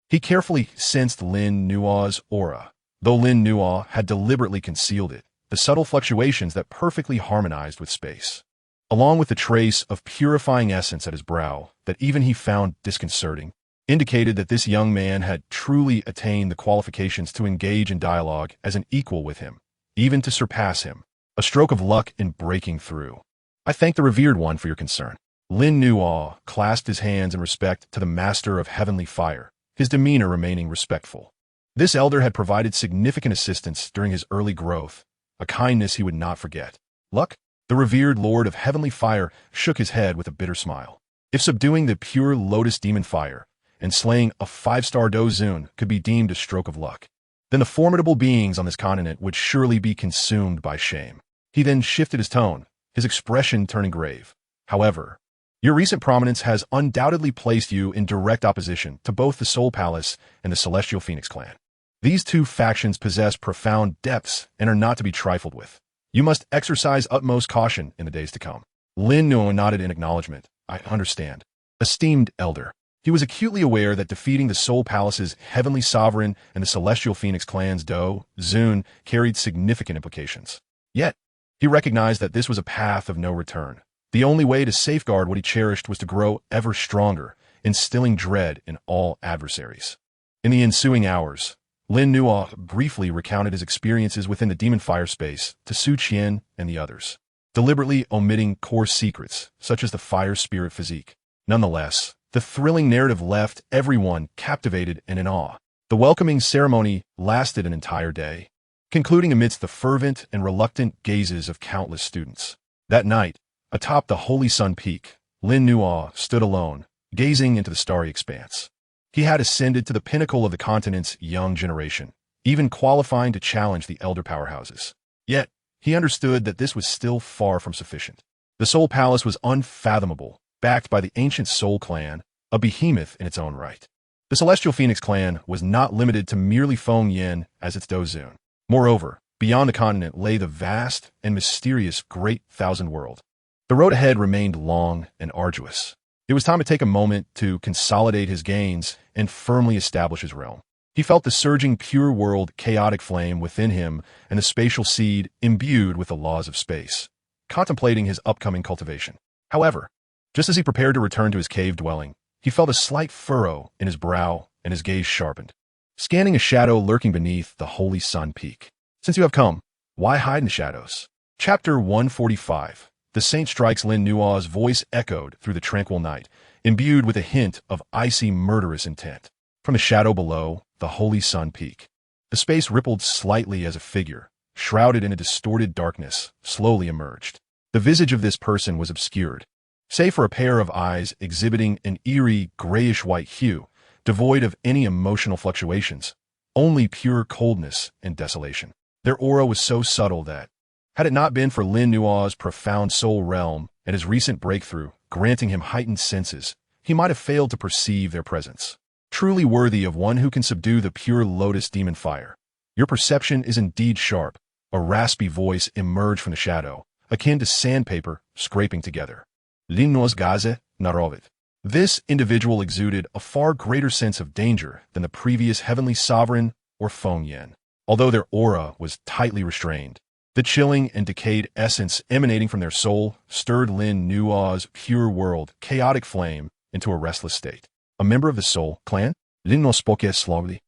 He carefully sensed Lin Nuo's aura. Though Lin Nuo had deliberately concealed it, the subtle fluctuations that perfectly harmonized with space, along with the trace of purifying essence at his brow that even he found disconcerting, indicated that this young man had truly attained the qualifications to engage in dialogue as an equal with him, even to surpass him. A stroke of luck in breaking through. I thank the revered one for your concern. Lin Nuo clasped his hands in respect to the master of heavenly fire, his demeanor remaining respectful. This elder had provided significant assistance during his early growth, a kindness he would not forget. Luck? The revered lord of heavenly fire shook his head with a bitter smile. If subduing the pure lotus demon fire and slaying a 5-star Dou Zun could be deemed a stroke of luck, then the formidable beings on this continent would surely be consumed by shame. He then shifted his tone, his expression turning grave. However, your recent prominence has undoubtedly placed you in direct opposition to both the Soul Palace and the Celestial Phoenix clan. These two factions possess profound depths and are not to be trifled with. You must exercise utmost caution in the days to come. Lin Nuo nodded in acknowledgement. I understand. Esteemed elder. He was acutely aware that defeating the Soul Palace's Heavenly Sovereign and the Celestial Phoenix clan's Dou Zun carried significant implications. Yet, he recognized that this was a path of no return. The only way to safeguard what he cherished was to grow ever stronger, instilling dread in all adversaries. In the ensuing hours, Lin Nuo briefly recounted his experiences within the demon fire space to Su Qian and the others, deliberately omitting core secrets such as the fire spirit physique. Nonetheless, the thrilling narrative left everyone captivated and in awe. The welcoming ceremony lasted an entire day, concluding amidst the fervent and reluctant gazes of countless students. That night, atop the Holy Sun Peak, Lin Nuo stood alone, gazing into the starry expanse. He had ascended to the pinnacle of the continent's young generation, even qualifying to challenge the elder powerhouses. Yet, he understood that this was still far from sufficient. The Soul Palace was unfathomable, backed by the ancient Soul Clan, a behemoth in its own right. The Celestial Phoenix clan was not limited to merely Feng Yin as its Dou Zun. Moreover, beyond the continent lay the vast and mysterious Great Thousand World. The road ahead remained long and arduous. It was time to take a moment to consolidate his gains and firmly establish his realm. He felt the surging pure world chaotic flame within him and the spatial seed imbued with the laws of space, contemplating his upcoming cultivation. However, just as he prepared to return to his cave dwelling, he felt a slight furrow in his brow and his gaze sharpened, scanning a shadow lurking beneath the Holy Sun Peak. Since you have come, why hide in the shadows? Chapter 145. The Saint Strikes. Lin Nuo's voice echoed through the tranquil night, imbued with a hint of icy murderous intent. From the shadow below, the Holy Sun Peak, the space rippled slightly as a figure, shrouded in a distorted darkness, slowly emerged. The visage of this person was obscured, save for a pair of eyes exhibiting an eerie grayish-white hue, devoid of any emotional fluctuations, only pure coldness and desolation. Their aura was so subtle that, had it not been for Lin Nuo's profound soul realm and his recent breakthrough, granting him heightened senses, he might have failed to perceive their presence. Truly worthy of one who can subdue the pure lotus demon fire. Your perception is indeed sharp. A raspy voice emerged from the shadow, akin to sandpaper scraping together. Lin Nuo's gaze narovit. This individual exuded a far greater sense of danger than the previous heavenly sovereign or Feng Yin. Although their aura was tightly restrained, the chilling and decayed essence emanating from their soul stirred Lin Nuo's pure world chaotic flame into a restless state. A member of the Soul clan? Lin Nuo spoke slowly,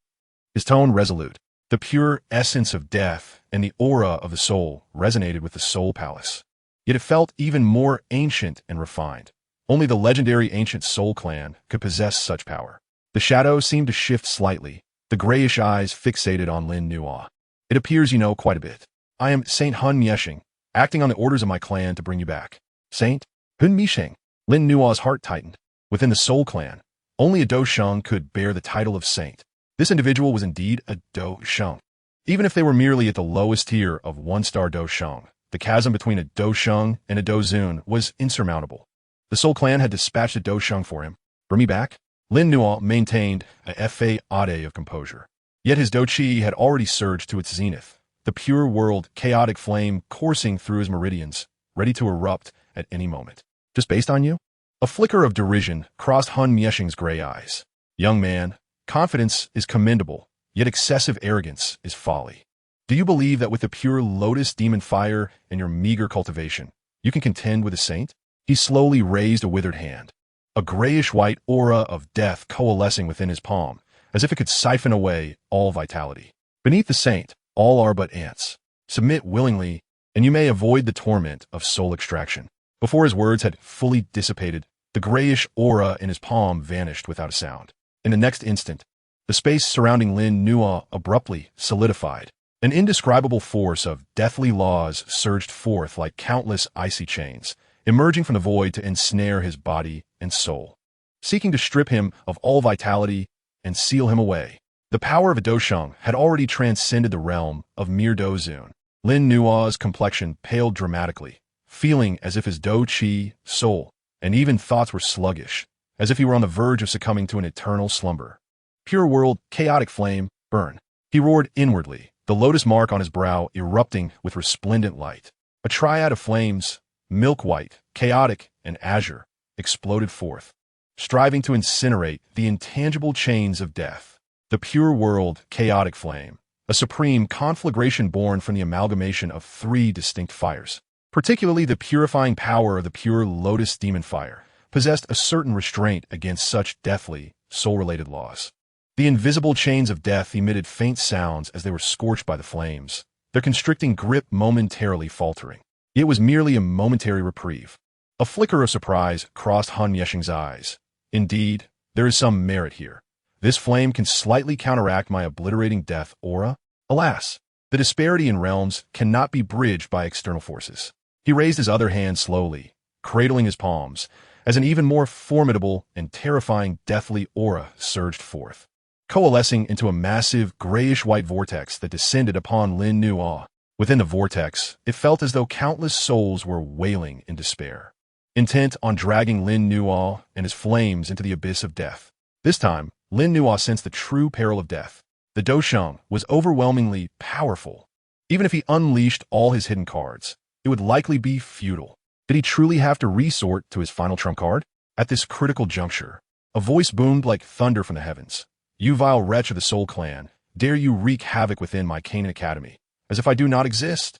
his tone resolute. The pure essence of death and the aura of the soul resonated with the Soul Palace. Yet it felt even more ancient and refined. Only the legendary ancient Soul clan could possess such power. The shadow seemed to shift slightly, the grayish eyes fixated on Lin Nuo. It appears you know quite a bit. I am Saint Hun Miesheng, acting on the orders of my clan to bring you back. Saint Hun Miesheng. Lin Nuo's heart tightened. Within the Soul clan, only a Dou Qi could bear the title of saint. This individual was indeed a Dou Qi. Even if they were merely at the lowest tier of 1-star Dou Qi, the chasm between a Dou Qi and a Dou Zun was insurmountable. The Soul clan had dispatched a Dou Qi for him. Bring me back? Lin Nuo maintained a fade of composure. Yet his Dou Qi had already surged to its zenith, the pure world chaotic flame coursing through his meridians, ready to erupt at any moment. Just based on you? A flicker of derision crossed Han Mieshing's gray eyes. Young man, confidence is commendable, yet excessive arrogance is folly. Do you believe that with the pure lotus demon fire and your meager cultivation, you can contend with a saint? He slowly raised a withered hand, a grayish-white aura of death coalescing within his palm, as if it could siphon away all vitality. Beneath the saint, all are but ants. Submit willingly, and you may avoid the torment of soul extraction. Before his words had fully dissipated, the grayish aura in his palm vanished without a sound. In the next instant, the space surrounding Lin Nuo abruptly solidified. An indescribable force of deathly laws surged forth like countless icy chains, emerging from the void to ensnare his body and soul, seeking to strip him of all vitality and seal him away. The power of a Dousheng had already transcended the realm of mere Douzun. Lin Nuo's complexion paled dramatically, feeling as if his Dou Qi, soul, and even thoughts were sluggish, as if he were on the verge of succumbing to an eternal slumber. Pure world, chaotic flame, burn. He roared inwardly, the lotus mark on his brow erupting with resplendent light. A triad of flames, milk-white, chaotic, and azure, exploded forth, striving to incinerate the intangible chains of death. The pure world, chaotic flame, a supreme conflagration born from the amalgamation of three distinct fires. Particularly the purifying power of the pure lotus demon fire possessed a certain restraint against such deathly, soul-related laws. The invisible chains of death emitted faint sounds as they were scorched by the flames, their constricting grip momentarily faltering. It was merely a momentary reprieve. A flicker of surprise crossed Han Mieshing's eyes. Indeed, there is some merit here. This flame can slightly counteract my obliterating death aura. Alas, the disparity in realms cannot be bridged by external forces. He raised his other hand slowly, cradling his palms, as an even more formidable and terrifying deathly aura surged forth, coalescing into a massive grayish-white vortex that descended upon Lin Nuo. Within the vortex, it felt as though countless souls were wailing in despair, intent on dragging Lin Nuo and his flames into the abyss of death. This time, Lin Nuo sensed the true peril of death. The Dousheng was overwhelmingly powerful. Even if he unleashed all his hidden cards, it would likely be futile. Did he truly have to resort to his final trump card? At this critical juncture, a voice boomed like thunder from the heavens. You vile wretch of the Soul Clan, dare you wreak havoc within my Canaan Academy, as if I do not exist?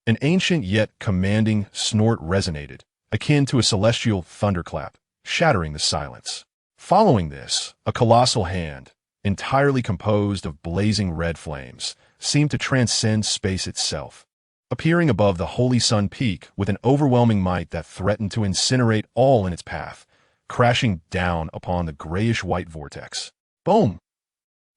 An ancient yet commanding snort resonated, akin to a celestial thunderclap, shattering the silence. Following this, a colossal hand, entirely composed of blazing red flames, seemed to transcend space itself, appearing above the Holy Sun Peak with an overwhelming might that threatened to incinerate all in its path, crashing down upon the grayish-white vortex. Boom!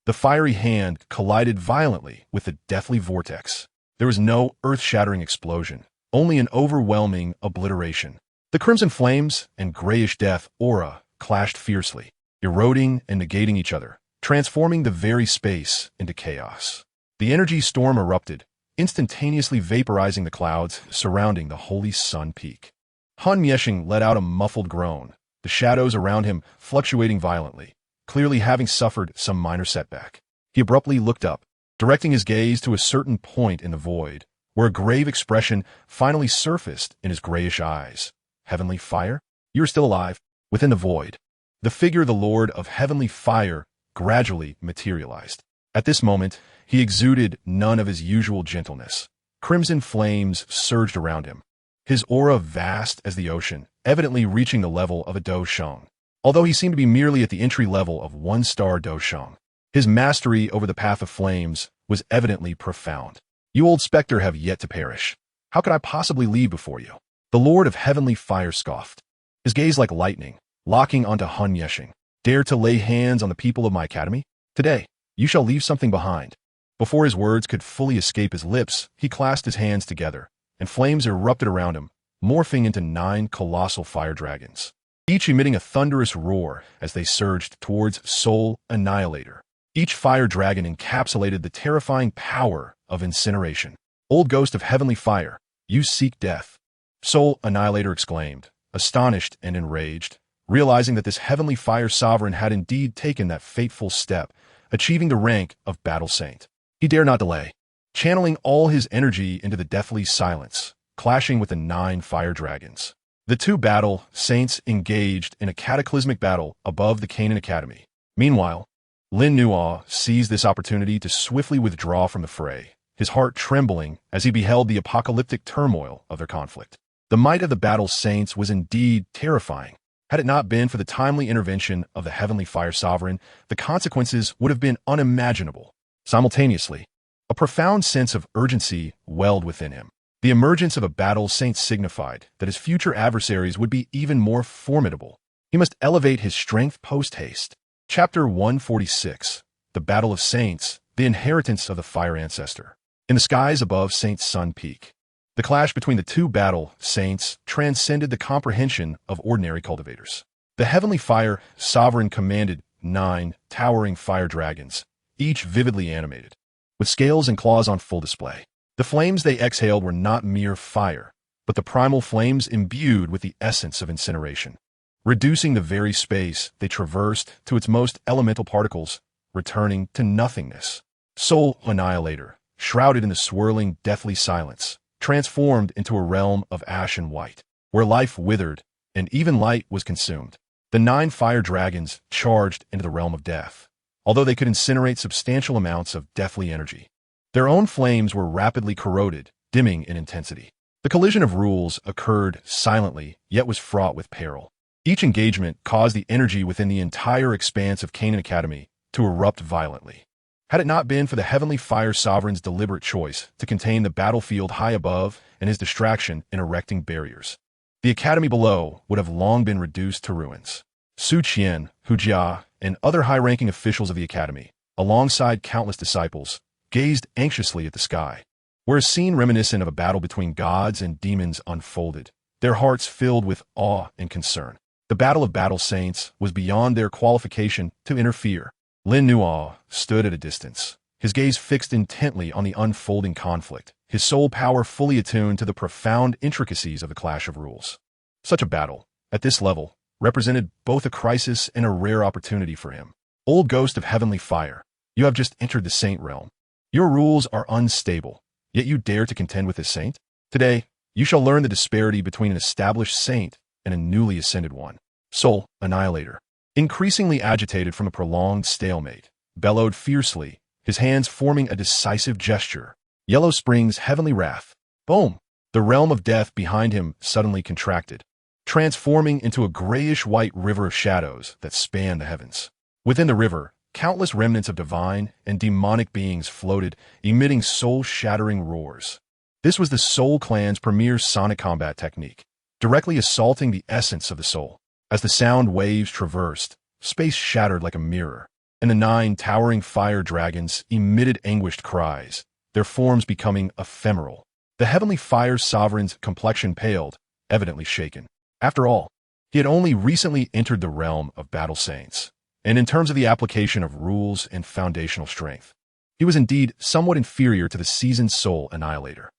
The fiery hand collided violently with the deathly vortex. There was no earth-shattering explosion, only an overwhelming obliteration. The crimson flames and grayish death aura clashed fiercely, eroding and negating each other, transforming the very space into chaos. The energy storm erupted, instantaneously vaporizing the clouds surrounding the Holy Sun Peak. Han Mieshing let out a muffled groan, the shadows around him fluctuating violently, clearly having suffered some minor setback. He abruptly looked up, directing his gaze to a certain point in the void, where a grave expression finally surfaced in his grayish eyes. Heavenly fire? You're still alive. Within the void, the figure of the Lord of Heavenly Fire gradually materialized. At this moment, he exuded none of his usual gentleness. Crimson flames surged around him, his aura vast as the ocean, evidently reaching the level of a Dousheng. Although he seemed to be merely at the entry level of one-star Dousheng, his mastery over the path of flames was evidently profound. You old specter have yet to perish. How could I possibly leave before you? The Lord of Heavenly Fire scoffed, his gaze like lightning, locking onto Han Mieshing. Dare to lay hands on the people of my academy? Today, you shall leave something behind. Before his words could fully escape his lips, he clasped his hands together, and flames erupted around him, morphing into 9 colossal fire dragons, each emitting a thunderous roar as they surged towards Soul Annihilator. Each fire dragon encapsulated the terrifying power of incineration. Old ghost of heavenly fire, you seek death. Soul Annihilator exclaimed, astonished and enraged, realizing that this heavenly fire sovereign had indeed taken that fateful step, achieving the rank of battle saint. He dare not delay, channeling all his energy into the deathly silence, clashing with the 9 fire dragons. The 2 battle saints engaged in a cataclysmic battle above the Canaan Academy. Meanwhile, Lin Nuo seized this opportunity to swiftly withdraw from the fray, his heart trembling as he beheld the apocalyptic turmoil of their conflict. The might of the battle saints was indeed terrifying. Had it not been for the timely intervention of the heavenly fire sovereign, the consequences would have been unimaginable. Simultaneously, a profound sense of urgency welled within him. The emergence of a battle saint signified that his future adversaries would be even more formidable. He must elevate his strength post-haste. Chapter 146. The Battle of Saints, the Inheritance of the Fire Ancestor. In the skies above Saint Sun Peak, the clash between the 2 battle saints transcended the comprehension of ordinary cultivators. The heavenly fire sovereign commanded 9 towering fire dragons, each vividly animated, with scales and claws on full display. The flames they exhaled were not mere fire, but the primal flames imbued with the essence of incineration, reducing the very space they traversed to its most elemental particles, returning to nothingness. Soul Annihilator, shrouded in the swirling, deathly silence, transformed into a realm of ash and white, where life withered and even light was consumed. The 9 fire dragons charged into the realm of death, although they could incinerate substantial amounts of deathly energy. Their own flames were rapidly corroded, dimming in intensity. The collision of rules occurred silently, yet was fraught with peril. Each engagement caused the energy within the entire expanse of Canaan Academy to erupt violently. Had it not been for the heavenly fire sovereign's deliberate choice to contain the battlefield high above and his distraction in erecting barriers, the academy below would have long been reduced to ruins. Su Qian, Hu Jia, and other high-ranking officials of the academy, alongside countless disciples, gazed anxiously at the sky, where a scene reminiscent of a battle between gods and demons unfolded, their hearts filled with awe and concern. The battle of battle saints was beyond their qualification to interfere. Lin Nuo stood at a distance, his gaze fixed intently on the unfolding conflict, his soul power fully attuned to the profound intricacies of the clash of rules. Such a battle, at this level, represented both a crisis and a rare opportunity for him. Old ghost of heavenly fire, you have just entered the saint realm. Your rules are unstable, yet you dare to contend with this saint? Today, you shall learn the disparity between an established saint and a newly ascended one. Soul Annihilator, increasingly agitated from a prolonged stalemate, bellowed fiercely, his hands forming a decisive gesture. Yellow Springs' heavenly wrath. Boom! The realm of death behind him suddenly contracted, transforming into a grayish-white river of shadows that spanned the heavens. Within the river, countless remnants of divine and demonic beings floated, emitting soul-shattering roars. This was the Soul Clan's premier sonic combat technique, directly assaulting the essence of the soul. As the sound waves traversed, space shattered like a mirror, and the 9 towering fire dragons emitted anguished cries, their forms becoming ephemeral. The heavenly fire sovereign's complexion paled, evidently shaken. After all, he had only recently entered the realm of battle saints, and in terms of the application of rules and foundational strength, he was indeed somewhat inferior to the seasoned Soul Annihilator.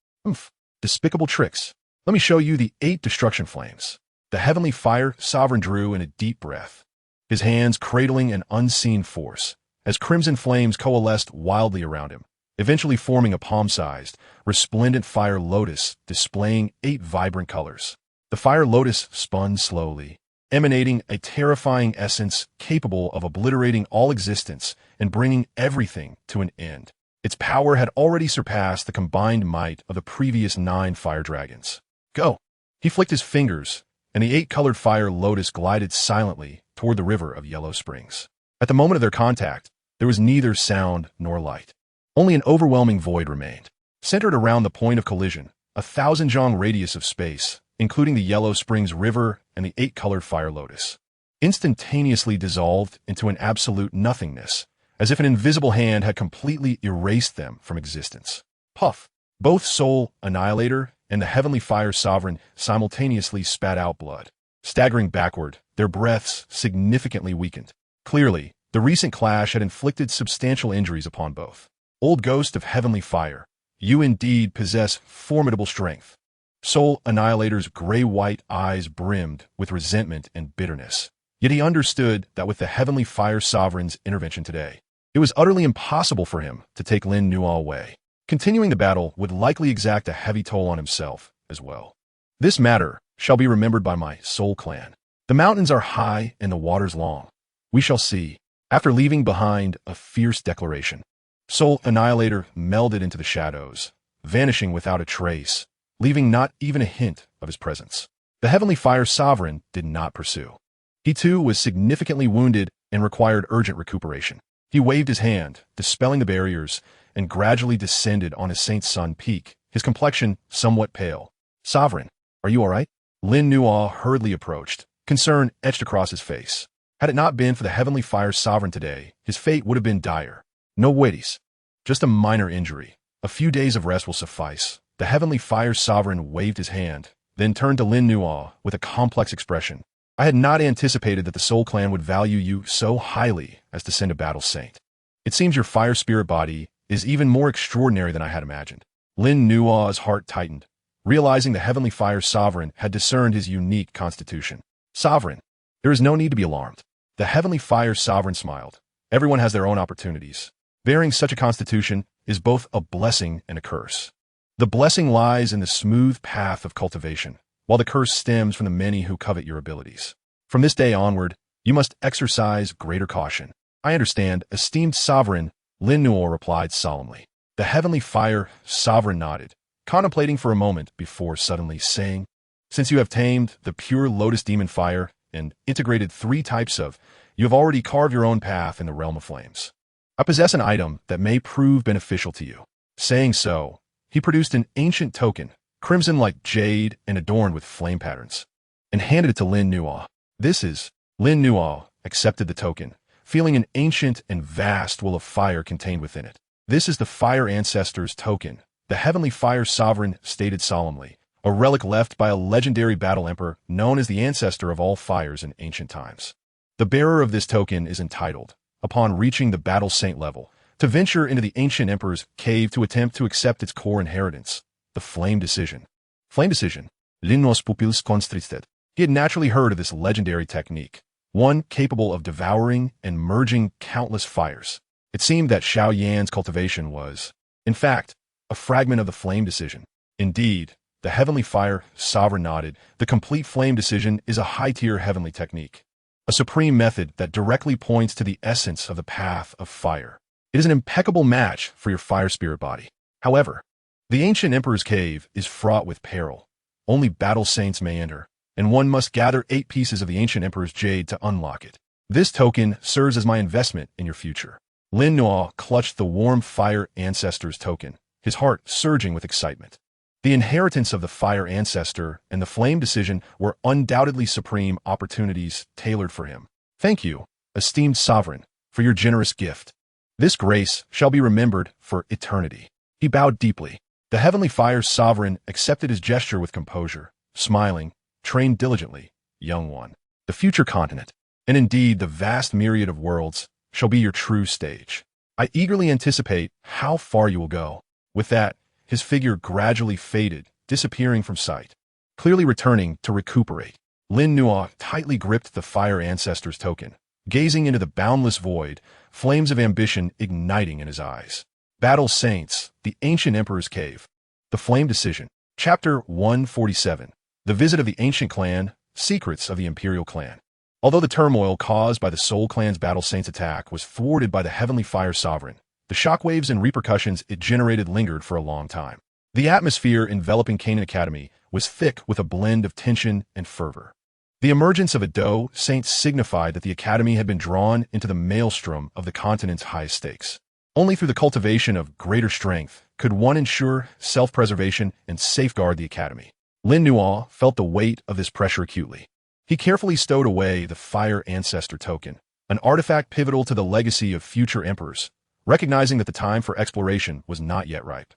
Despicable tricks. Let me show you the 8 destruction flames. The heavenly fire sovereign drew in a deep breath, his hands cradling an unseen force, as crimson flames coalesced wildly around him, eventually forming a palm-sized, resplendent fire lotus displaying 8 vibrant colors. The fire lotus spun slowly, emanating a terrifying essence capable of obliterating all existence and bringing everything to an end. Its power had already surpassed the combined might of the previous 9 fire dragons. Go! He flicked his fingers, and the 8-colored fire lotus glided silently toward the river of Yellow Springs. At the moment of their contact, there was neither sound nor light. Only an overwhelming void remained. Centered around the point of collision, a 1,000-zhang radius of space, including the Yellow Springs River and the 8-colored fire lotus, instantaneously dissolved into an absolute nothingness, as if an invisible hand had completely erased them from existence. Puff! Both Soul Annihilator and the heavenly fire sovereign simultaneously spat out blood. Staggering backward, their breaths significantly weakened. Clearly, the recent clash had inflicted substantial injuries upon both. Old ghost of heavenly fire, you indeed possess formidable strength. Soul Annihilator's gray-white eyes brimmed with resentment and bitterness, Yet he understood that with the Heavenly Fire Sovereign's intervention today, it was utterly impossible for him to take Lin Nuo away. Continuing the battle would likely exact a heavy toll on himself as well. This matter shall be remembered by my soul clan. The mountains are high and the waters long. We shall see. After leaving behind a fierce declaration, Soul Annihilator melded into the shadows, vanishing without a trace, leaving not even a hint of his presence. The Heavenly Fire Sovereign did not pursue. He too was significantly wounded and required urgent recuperation. He waved his hand, dispelling the barriers, and gradually descended on his Saint Sun peak, his complexion somewhat pale. Sovereign, are you all right? Lin Nuo hurriedly approached, concern etched across his face. Had it not been for the Heavenly Fire Sovereign today, his fate would have been dire. No worries. Just a minor injury. A few days of rest will suffice. The Heavenly Fire Sovereign waved his hand, then turned to Lin Nuo with a complex expression. I had not anticipated that the Soul Clan would value you so highly as to send a battle saint. It seems your fire spirit body is even more extraordinary than I had imagined. Lin Nuo's heart tightened, realizing the Heavenly Fire Sovereign had discerned his unique constitution. Sovereign, there is no need to be alarmed. The Heavenly Fire Sovereign smiled. Everyone has their own opportunities. Bearing such a constitution is both a blessing and a curse. The blessing lies in the smooth path of cultivation, while the curse stems from the many who covet your abilities. From this day onward, you must exercise greater caution. I understand, esteemed Sovereign, Lin Nuo replied solemnly. The Heavenly Fire Sovereign nodded, contemplating for a moment before suddenly saying, since you have tamed the pure Lotus Demon Fire and integrated 3 types of, you have already carved your own path in the realm of flames. I possess an item that may prove beneficial to you. Saying so, he produced an ancient token, crimson like jade and adorned with flame patterns, and handed it to Lin Nuo. This is. Lin Nuo accepted the token, feeling an ancient and vast will of fire contained within it. This is the Fire Ancestors token, the Heavenly Fire Sovereign stated solemnly, a relic left by a legendary battle emperor known as the ancestor of all fires in ancient times. The bearer of this token is entitled, upon reaching the battle saint level, to venture into the ancient emperor's cave to attempt to accept its core inheritance, the Flame Decision. Flame Decision. Lin Nuo's pupils constricted. He had naturally heard of this legendary technique, one capable of devouring and merging countless fires. It seemed that Xiao Yan's cultivation was, in fact, a fragment of the Flame Decision. Indeed, the Heavenly Fire Sovereign nodded. The complete Flame Decision is a high-tier heavenly technique, a supreme method that directly points to the essence of the path of fire. It is an impeccable match for your fire spirit body. However, the ancient emperor's cave is fraught with peril. Only battle saints may enter, and one must gather 8 pieces of the ancient emperor's jade to unlock it. This token serves as my investment in your future. Lin Nuo clutched the warm Fire Ancestors token, his heart surging with excitement. The inheritance of the Fire Ancestor and the Flame Decision were undoubtedly supreme opportunities tailored for him. Thank you, esteemed Sovereign, for your generous gift. This grace shall be remembered for eternity. He bowed deeply. The Heavenly Fire Sovereign accepted his gesture with composure, smiling, trained diligently, young one. The future continent, and indeed the vast myriad of worlds, shall be your true stage. I eagerly anticipate how far you will go. With that, his figure gradually faded, disappearing from sight. Clearly returning to recuperate, Lin Nuo tightly gripped the Fire Ancestors token, gazing into the boundless void, flames of ambition igniting in his eyes. Battle Saints, the Ancient Emperor's Cave. The Flame Decision. Chapter 147. The Visit of the Ancient Clan, Secrets of the Imperial Clan. Although the turmoil caused by the Soul Clan's Battle Saints attack was thwarted by the Heavenly Fire Sovereign, the shockwaves and repercussions it generated lingered for a long time. The atmosphere enveloping Canaan Academy was thick with a blend of tension and fervor. The emergence of a Dou Saint signified that the Academy had been drawn into the maelstrom of the continent's highest stakes. Only through the cultivation of greater strength could one ensure self-preservation and safeguard the Academy. Lin Nuo felt the weight of this pressure acutely. He carefully stowed away the Fire Ancestor token, an artifact pivotal to the legacy of future emperors, recognizing that the time for exploration was not yet ripe.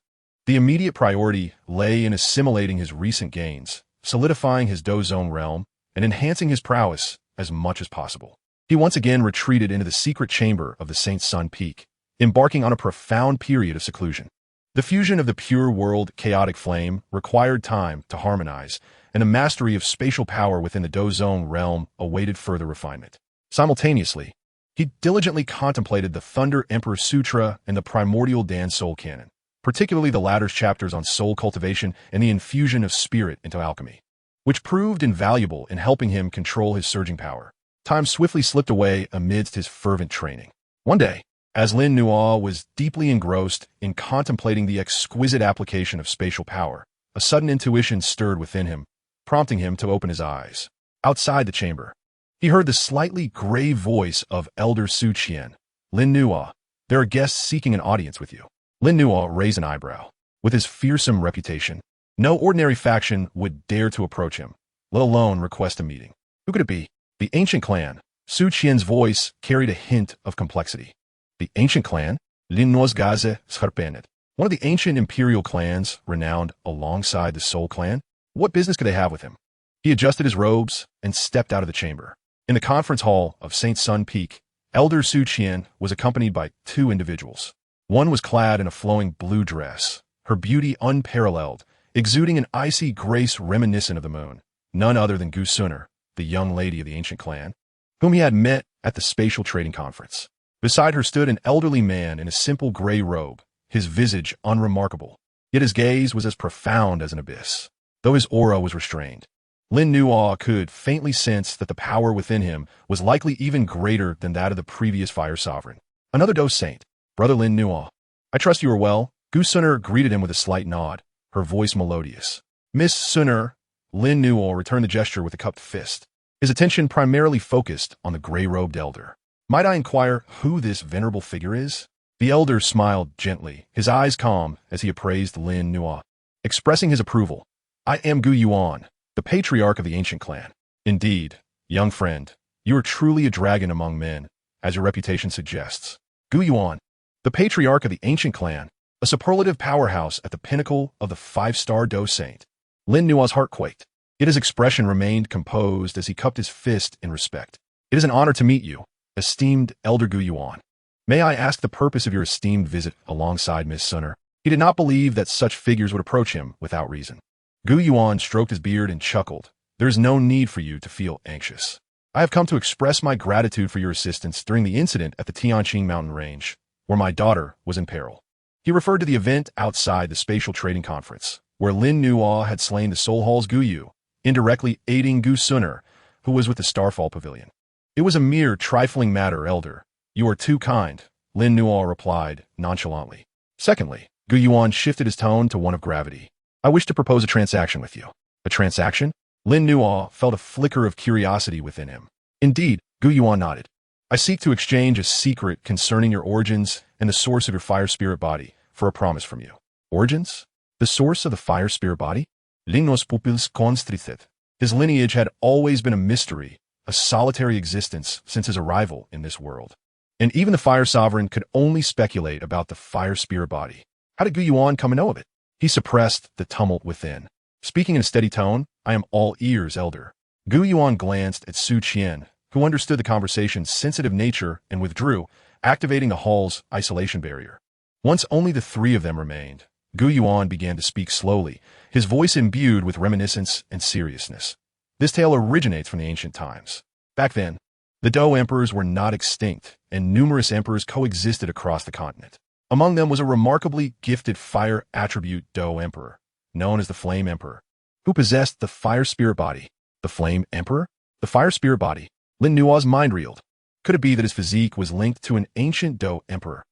The immediate priority lay in assimilating his recent gains, solidifying his Dou Zone realm, and enhancing his prowess as much as possible. He once again retreated into the secret chamber of the Saint Sun Peak, embarking on a profound period of seclusion. The fusion of the pure world chaotic flame required time to harmonize, and the mastery of spatial power within the Dou Zone realm awaited further refinement. Simultaneously, he diligently contemplated the Thunder Emperor Sutra and the Primordial Dan Soul Canon, particularly the latter's chapters on soul cultivation and the infusion of spirit into alchemy, which proved invaluable in helping him control his surging power. Time swiftly slipped away amidst his fervent training. One day, as Lin Nuo was deeply engrossed in contemplating the exquisite application of spatial power, a sudden intuition stirred within him, prompting him to open his eyes. Outside the chamber, he heard the slightly grave voice of Elder Su Qian. Lin Nuo, there are guests seeking an audience with you. Lin Nuo raised an eyebrow. With his fearsome reputation, no ordinary faction would dare to approach him, let alone request a meeting. Who could it be? The ancient clan. Su Qian's voice carried a hint of complexity. The ancient clan? Lin Nuo's gaze scherpenet. One of the ancient imperial clans, renowned alongside the Soul Clan? What business could they have with him? He adjusted his robes and stepped out of the chamber. In the conference hall of St. Sun Peak, Elder Su Qian was accompanied by two individuals. One was clad in a flowing blue dress, her beauty unparalleled, exuding an icy grace reminiscent of the moon. None other than Gu Suner, the young lady of the ancient clan, whom he had met at the Spatial Trading Conference. Beside her stood an elderly man in a simple gray robe, his visage unremarkable, yet his gaze was as profound as an abyss, though his aura was restrained. Lin Nuo could faintly sense that the power within him was likely even greater than that of the previous Fire Sovereign. Another Dou Saint, Brother Lin Nuo. I trust you are well. Gu Suner greeted him with a slight nod, her voice melodious. Miss Suner, Lin Nuo returned the gesture with a cupped fist, his attention primarily focused on the gray-robed elder. Might I inquire who this venerable figure is? The elder smiled gently, his eyes calm as he appraised Lin Nuo, expressing his approval. I am Gu Yuan, the patriarch of the ancient clan. Indeed, young friend, you are truly a dragon among men, as your reputation suggests. Gu Yuan, the patriarch of the ancient clan, a superlative powerhouse at the pinnacle of the five-star Dou Saint. Lin Nuo's heart quaked, yet his expression remained composed as he cupped his fist in respect. It is an honor to meet you, esteemed Elder Gu Yuan. May I ask the purpose of your esteemed visit alongside Miss Suner? He did not believe that such figures would approach him without reason. Gu Yuan stroked his beard and chuckled. There is no need for you to feel anxious. I have come to express my gratitude for your assistance during the incident at the Tianqing mountain range, where my daughter was in peril. He referred to the event outside the Spatial Trading Conference, where Lin Nuo had slain the Soul Hall's Gu Yu, indirectly aiding Gu Suner, who was with the Starfall Pavilion. It was a mere trifling matter, Elder. You are too kind, Lin Nuo replied nonchalantly. Secondly, Gu Yuan shifted his tone to one of gravity. I wish to propose a transaction with you. A transaction? Lin Nuo felt a flicker of curiosity within him. Indeed, Gu Yuan nodded. I seek to exchange a secret concerning your origins and the source of your fire spirit body for a promise from you. Origins? The source of the fire spirit body? Lin Nuo's pupils constricted. His lineage had always been a mystery, a solitary existence since his arrival in this world. And even the Fire Sovereign could only speculate about the fire spirit body. How did Gu Yuan come to know of it? He suppressed the tumult within. Speaking in a steady tone, I am all ears, Elder. Gu Yuan glanced at Su Qian, who understood the conversation's sensitive nature and withdrew, activating the hall's isolation barrier. Once only the three of them remained, Gu Yuan began to speak slowly, his voice imbued with reminiscence and seriousness. This tale originates from the ancient times. Back then, the Dou emperors were not extinct, and numerous emperors coexisted across the continent. Among them was a remarkably gifted fire attribute Dou emperor, known as the Flame Emperor, who possessed the fire spirit body. The Flame Emperor? The fire spirit body? Lin Nuo's mind reeled. Could it be that his physique was linked to an ancient Dou emperor?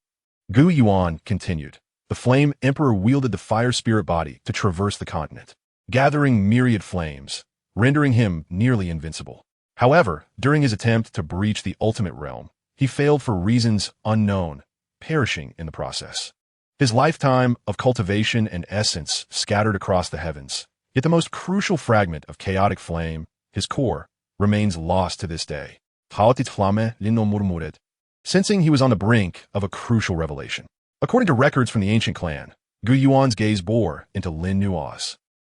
Gu Yuan continued. The Flame Emperor wielded the fire spirit body to traverse the continent, gathering myriad flames, rendering him nearly invincible. However, during his attempt to breach the ultimate realm, he failed for reasons unknown, perishing in the process. His lifetime of cultivation and essence scattered across the heavens, yet the most crucial fragment of chaotic flame, his core, remains lost to this day. Sensing he was on the brink of a crucial revelation. According to records from the ancient clan, Gu Yuan's gaze bore into Lin Nuo's.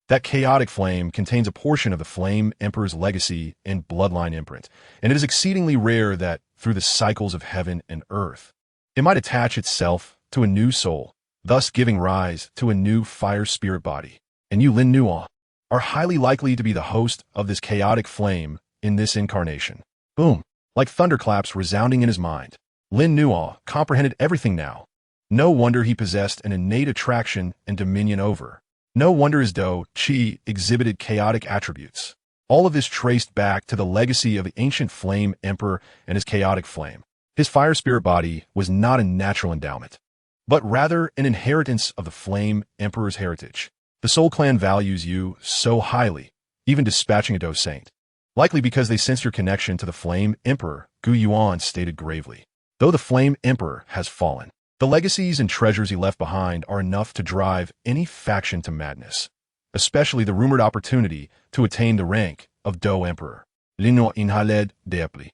That chaotic flame contains a portion of the Flame Emperor's legacy and bloodline imprint, and it is exceedingly rare that, through the cycles of heaven and earth, it might attach itself to a new soul, thus giving rise to a new fire spirit body. And you, Lin Nuo, are highly likely to be the host of this chaotic flame in this incarnation. Boom! Like thunderclaps resounding in his mind. Lin Nuo comprehended everything now. No wonder he possessed an innate attraction and dominion over. No wonder his Dou Qi exhibited chaotic attributes. All of this traced back to the legacy of the ancient flame emperor and his chaotic flame. His fire spirit body was not a natural endowment, but rather an inheritance of the flame emperor's heritage. The Soul Clan values you so highly, even dispatching a Dou Saint. Likely because they sense your connection to the flame emperor, Gu Yuan stated gravely. Though the flame emperor has fallen, the legacies and treasures he left behind are enough to drive any faction to madness, especially the rumored opportunity to attain the rank of Dou Emperor. Lino inhaled deeply.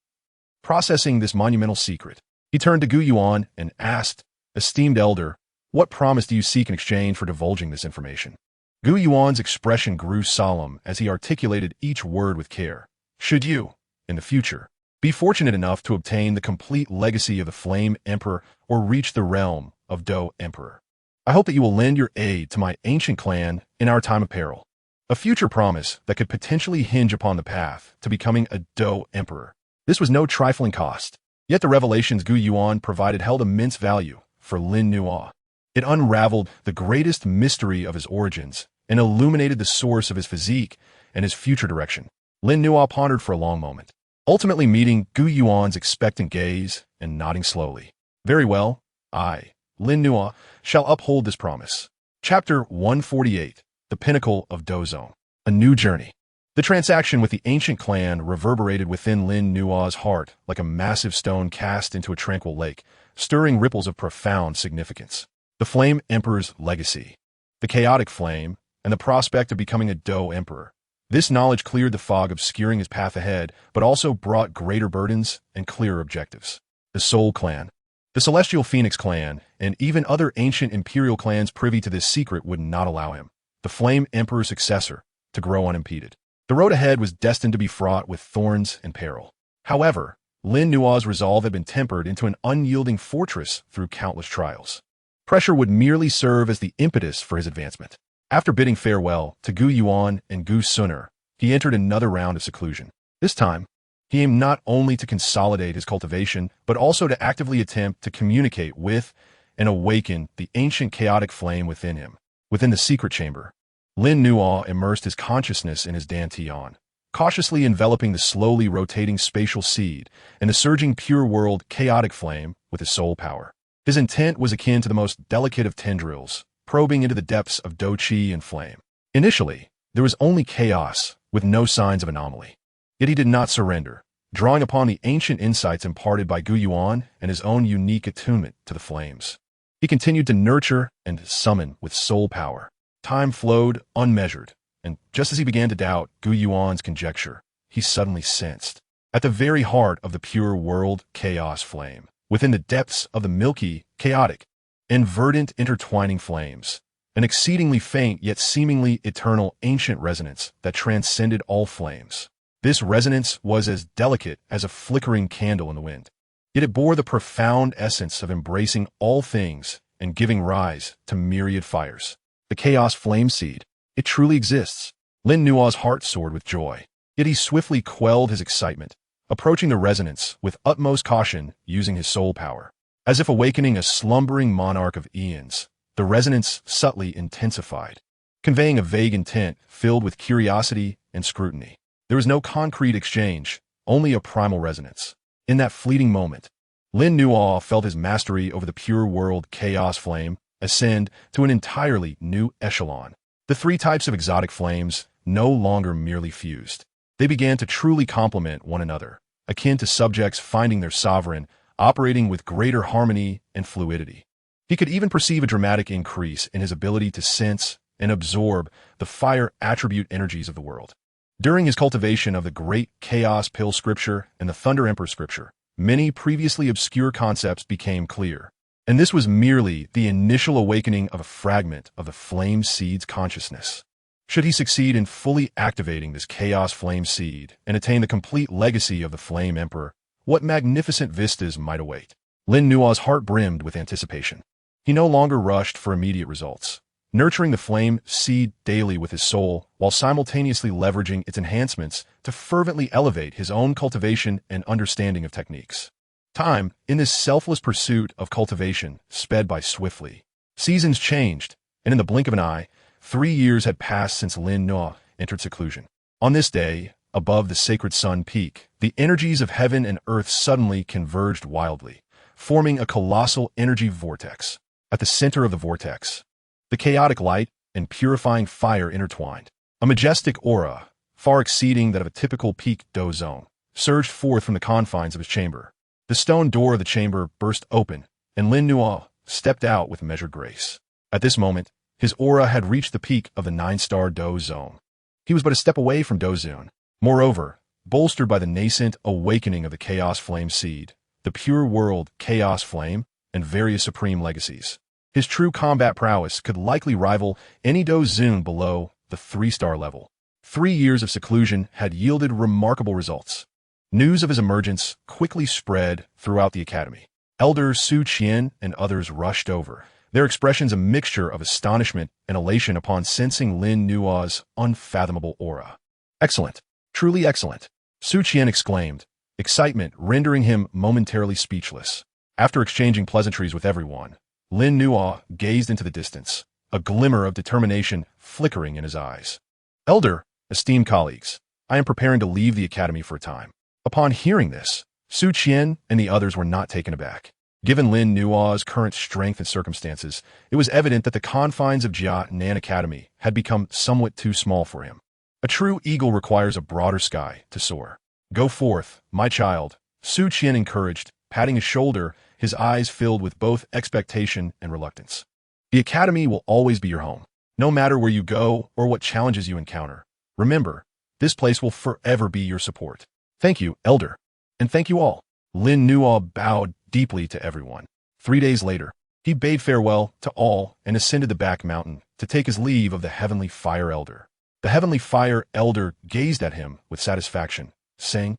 Processing this monumental secret, he turned to Gu Yuan and asked, "Esteemed elder, what promise do you seek in exchange for divulging this information?" Gu Yuan's expression grew solemn as he articulated each word with care. "Should you, in the future, be fortunate enough to obtain the complete legacy of the Flame Emperor or reach the realm of Dou Emperor, I hope that you will lend your aid to my ancient clan in our time of peril. A future promise that could potentially hinge upon the path to becoming a Dou Emperor." This was no trifling cost, yet the revelations Gu Yuan provided held immense value for Lin Nuo. It unraveled the greatest mystery of his origins and illuminated the source of his physique and his future direction. Lin Nuo pondered for a long moment, ultimately meeting Gu Yuan's expectant gaze and nodding slowly. "Very well, I, Lin Nuo, shall uphold this promise." Chapter 148, The Pinnacle of Dou Zone. A New Journey. The transaction with the ancient clan reverberated within Lin Nuo's heart like a massive stone cast into a tranquil lake, stirring ripples of profound significance. The Flame Emperor's legacy, the chaotic flame, and the prospect of becoming a Dou Emperor. This knowledge cleared the fog obscuring his path ahead, but also brought greater burdens and clearer objectives. The Soul Clan, the Celestial Phoenix Clan, and even other ancient imperial clans privy to this secret would not allow him, the Flame Emperor's successor, to grow unimpeded. The road ahead was destined to be fraught with thorns and peril. However, Lin Nuo's resolve had been tempered into an unyielding fortress through countless trials. Pressure would merely serve as the impetus for his advancement. After bidding farewell to Gu Yuan and Gu Suner, he entered another round of seclusion. This time, he aimed not only to consolidate his cultivation, but also to actively attempt to communicate with and awaken the ancient chaotic flame within him. Within the secret chamber, Lin Nuo immersed his consciousness in his dantian, cautiously enveloping the slowly rotating spatial seed and the surging pure world chaotic flame with his soul power. His intent was akin to the most delicate of tendrils, probing into the depths of Dou Qi and flame. Initially, there was only chaos, with no signs of anomaly. Yet he did not surrender, drawing upon the ancient insights imparted by Gu Yuan and his own unique attunement to the flames. He continued to nurture and summon with soul power. Time flowed unmeasured, and just as he began to doubt Gu Yuan's conjecture, he suddenly sensed, at the very heart of the pure world chaos flame, within the depths of the milky, chaotic, and verdant intertwining flames, an exceedingly faint yet seemingly eternal ancient resonance that transcended all flames. This resonance was as delicate as a flickering candle in the wind, yet it bore the profound essence of embracing all things and giving rise to myriad fires. The chaos flame seed, it truly exists. Lin Nuo's heart soared with joy, yet he swiftly quelled his excitement, approaching the resonance with utmost caution using his soul power. As if awakening a slumbering monarch of eons, the resonance subtly intensified, conveying a vague intent filled with curiosity and scrutiny. There was no concrete exchange, only a primal resonance. In that fleeting moment, Lin Nuo felt his mastery over the pure world chaos flame ascend to an entirely new echelon. The three types of exotic flames no longer merely fused. They began to truly complement one another, akin to subjects finding their sovereign, operating with greater harmony and fluidity. He could even perceive a dramatic increase in his ability to sense and absorb the fire attribute energies of the world. During his cultivation of the Great Chaos Pill Scripture and the Thunder Emperor Scripture, many previously obscure concepts became clear. And this was merely the initial awakening of a fragment of the flame seed's consciousness. Should he succeed in fully activating this chaos flame seed and attain the complete legacy of the Flame Emperor, what magnificent vistas might await. Lin Nuo's heart brimmed with anticipation. He no longer rushed for immediate results, nurturing the flame seed daily with his soul while simultaneously leveraging its enhancements to fervently elevate his own cultivation and understanding of techniques. Time, in this selfless pursuit of cultivation, sped by swiftly. Seasons changed, and in the blink of an eye, 3 years had passed since Lin Nuo entered seclusion. On this day, above the sacred sun peak, the energies of heaven and earth suddenly converged wildly, forming a colossal energy vortex. At the center of the vortex, the chaotic light and purifying fire intertwined. A majestic aura, far exceeding that of a typical peak Dou zone, surged forth from the confines of his chamber. The stone door of the chamber burst open, and Lin Nuo stepped out with measured grace. At this moment, his aura had reached the peak of the 9-star Dou zone. He was but a step away from Dou zone. Moreover, bolstered by the nascent awakening of the Chaos Flame seed, the pure world Chaos Flame, and various supreme legacies, his true combat prowess could likely rival any Dou zone below the 3-star level. 3 years of seclusion had yielded remarkable results. News of his emergence quickly spread throughout the academy. Elder Su Qian and others rushed over, their expressions a mixture of astonishment and elation upon sensing Lin Nuo's unfathomable aura. Excellent. Truly excellent, Su Qian exclaimed, excitement rendering him momentarily speechless. After exchanging pleasantries with everyone, Lin Nuo gazed into the distance, a glimmer of determination flickering in his eyes. Elder, esteemed colleagues, I am preparing to leave the academy for a time. Upon hearing this, Su Qian and the others were not taken aback. Given Lin Nuo's current strength and circumstances, it was evident that the confines of Canaan Academy had become somewhat too small for him. A true eagle requires a broader sky to soar. Go forth, my child, Su Qian encouraged, patting his shoulder, his eyes filled with both expectation and reluctance. The academy will always be your home, no matter where you go or what challenges you encounter. Remember, this place will forever be your support. Thank you, Elder. And thank you all. Lin Nuo bowed deeply to everyone. 3 days later, he bade farewell to all and ascended the back mountain to take his leave of the Heavenly Fire Elder. The Heavenly Fire Elder gazed at him with satisfaction, saying,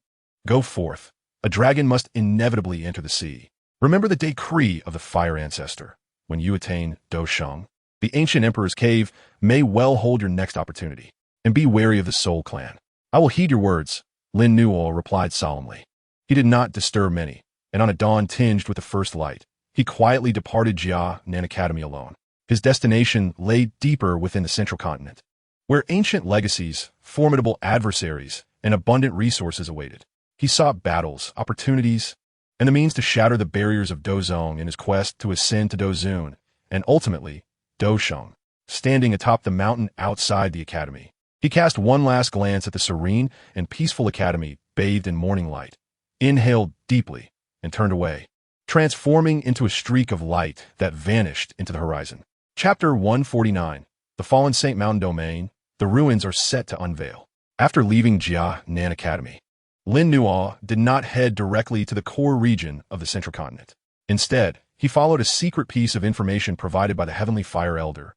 Go forth. A dragon must inevitably enter the sea. Remember the decree of the Fire Ancestor. When you attain Dou Sheng, the ancient Emperor's Cave may well hold your next opportunity. And be wary of the Soul Clan. I will heed your words, Lin Nuo replied solemnly. He did not disturb many, and on a dawn tinged with the first light, he quietly departed Canaan Academy alone. His destination lay deeper within the Central Continent, where ancient legacies, formidable adversaries, and abundant resources awaited. He sought battles, opportunities, and the means to shatter the barriers of Dou Zong in his quest to ascend to Dou Zun, and ultimately, Dou Sheng, standing atop the mountain outside the academy. He cast one last glance at the serene and peaceful academy bathed in morning light, inhaled deeply, and turned away, transforming into a streak of light that vanished into the horizon. Chapter 149. The Fallen Saint Mountain Domain. The ruins are set to unveil. After leaving Canaan Academy, Lin Nuo did not head directly to the core region of the Central Continent. Instead, he followed a secret piece of information provided by the Heavenly Fire Elder,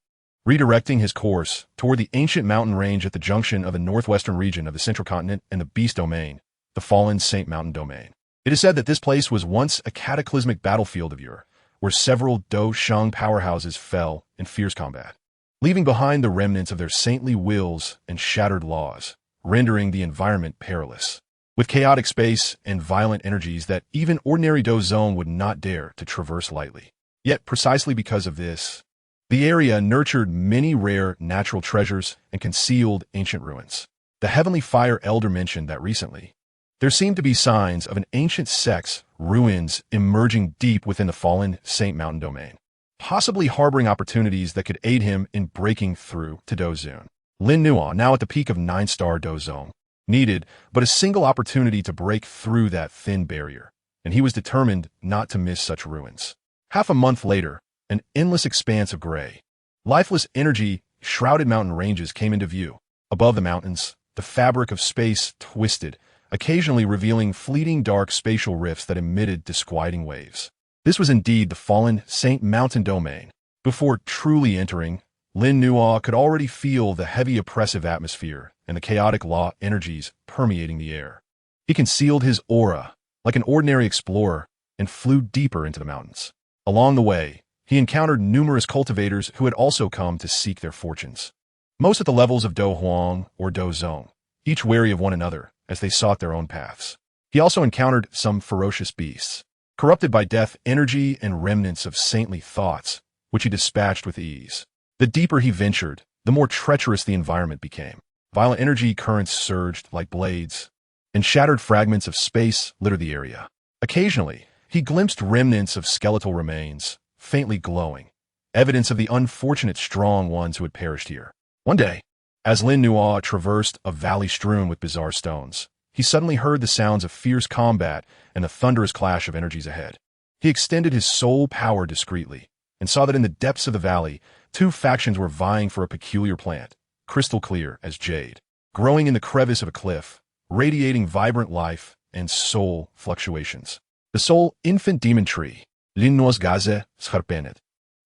redirecting his course toward the ancient mountain range at the junction of the northwestern region of the Central Continent and the Beast Domain, the Fallen Saint Mountain Domain. It is said that this place was once a cataclysmic battlefield of yore, where several Dou Sheng powerhouses fell in fierce combat, leaving behind the remnants of their saintly wills and shattered laws, rendering the environment perilous, with chaotic space and violent energies that even ordinary Dou Zone would not dare to traverse lightly. Yet precisely because of this, the area nurtured many rare natural treasures and concealed ancient ruins. The Heavenly Fire Elder mentioned that recently, there seemed to be signs of an ancient sect's ruins emerging deep within the Fallen Saint Mountain Domain, possibly harboring opportunities that could aid him in breaking through to Dou Zun. Lin Nuo, now at the peak of 9-star Dou Zone, needed but a single opportunity to break through that thin barrier, and he was determined not to miss such ruins. Half a month later, an endless expanse of gray, lifeless energy shrouded mountain ranges came into view. Above the mountains, the fabric of space twisted, occasionally revealing fleeting dark spatial rifts that emitted disquieting waves. This was indeed the Fallen Saint Mountain Domain. Before truly entering, Lin Nuo could already feel the heavy oppressive atmosphere and the chaotic law energies permeating the air. He concealed his aura like an ordinary explorer and flew deeper into the mountains. Along the way, he encountered numerous cultivators who had also come to seek their fortunes. Most at the levels of Dou Huang or Dou Zong, each wary of one another as they sought their own paths. He also encountered some ferocious beasts, corrupted by death energy and remnants of saintly thoughts, which he dispatched with ease. The deeper he ventured, the more treacherous the environment became. Violent energy currents surged like blades, and shattered fragments of space littered the area. Occasionally, he glimpsed remnants of skeletal remains, faintly glowing, evidence of the unfortunate strong ones who had perished here. One day, as Lin Nuo traversed a valley strewn with bizarre stones, he suddenly heard the sounds of fierce combat and the thunderous clash of energies ahead. He extended his soul power discreetly, and saw that in the depths of the valley, two factions were vying for a peculiar plant, crystal clear as jade, growing in the crevice of a cliff, radiating vibrant life and soul fluctuations. The soul infant demon tree, Lin Nuo's gaze sharpenet.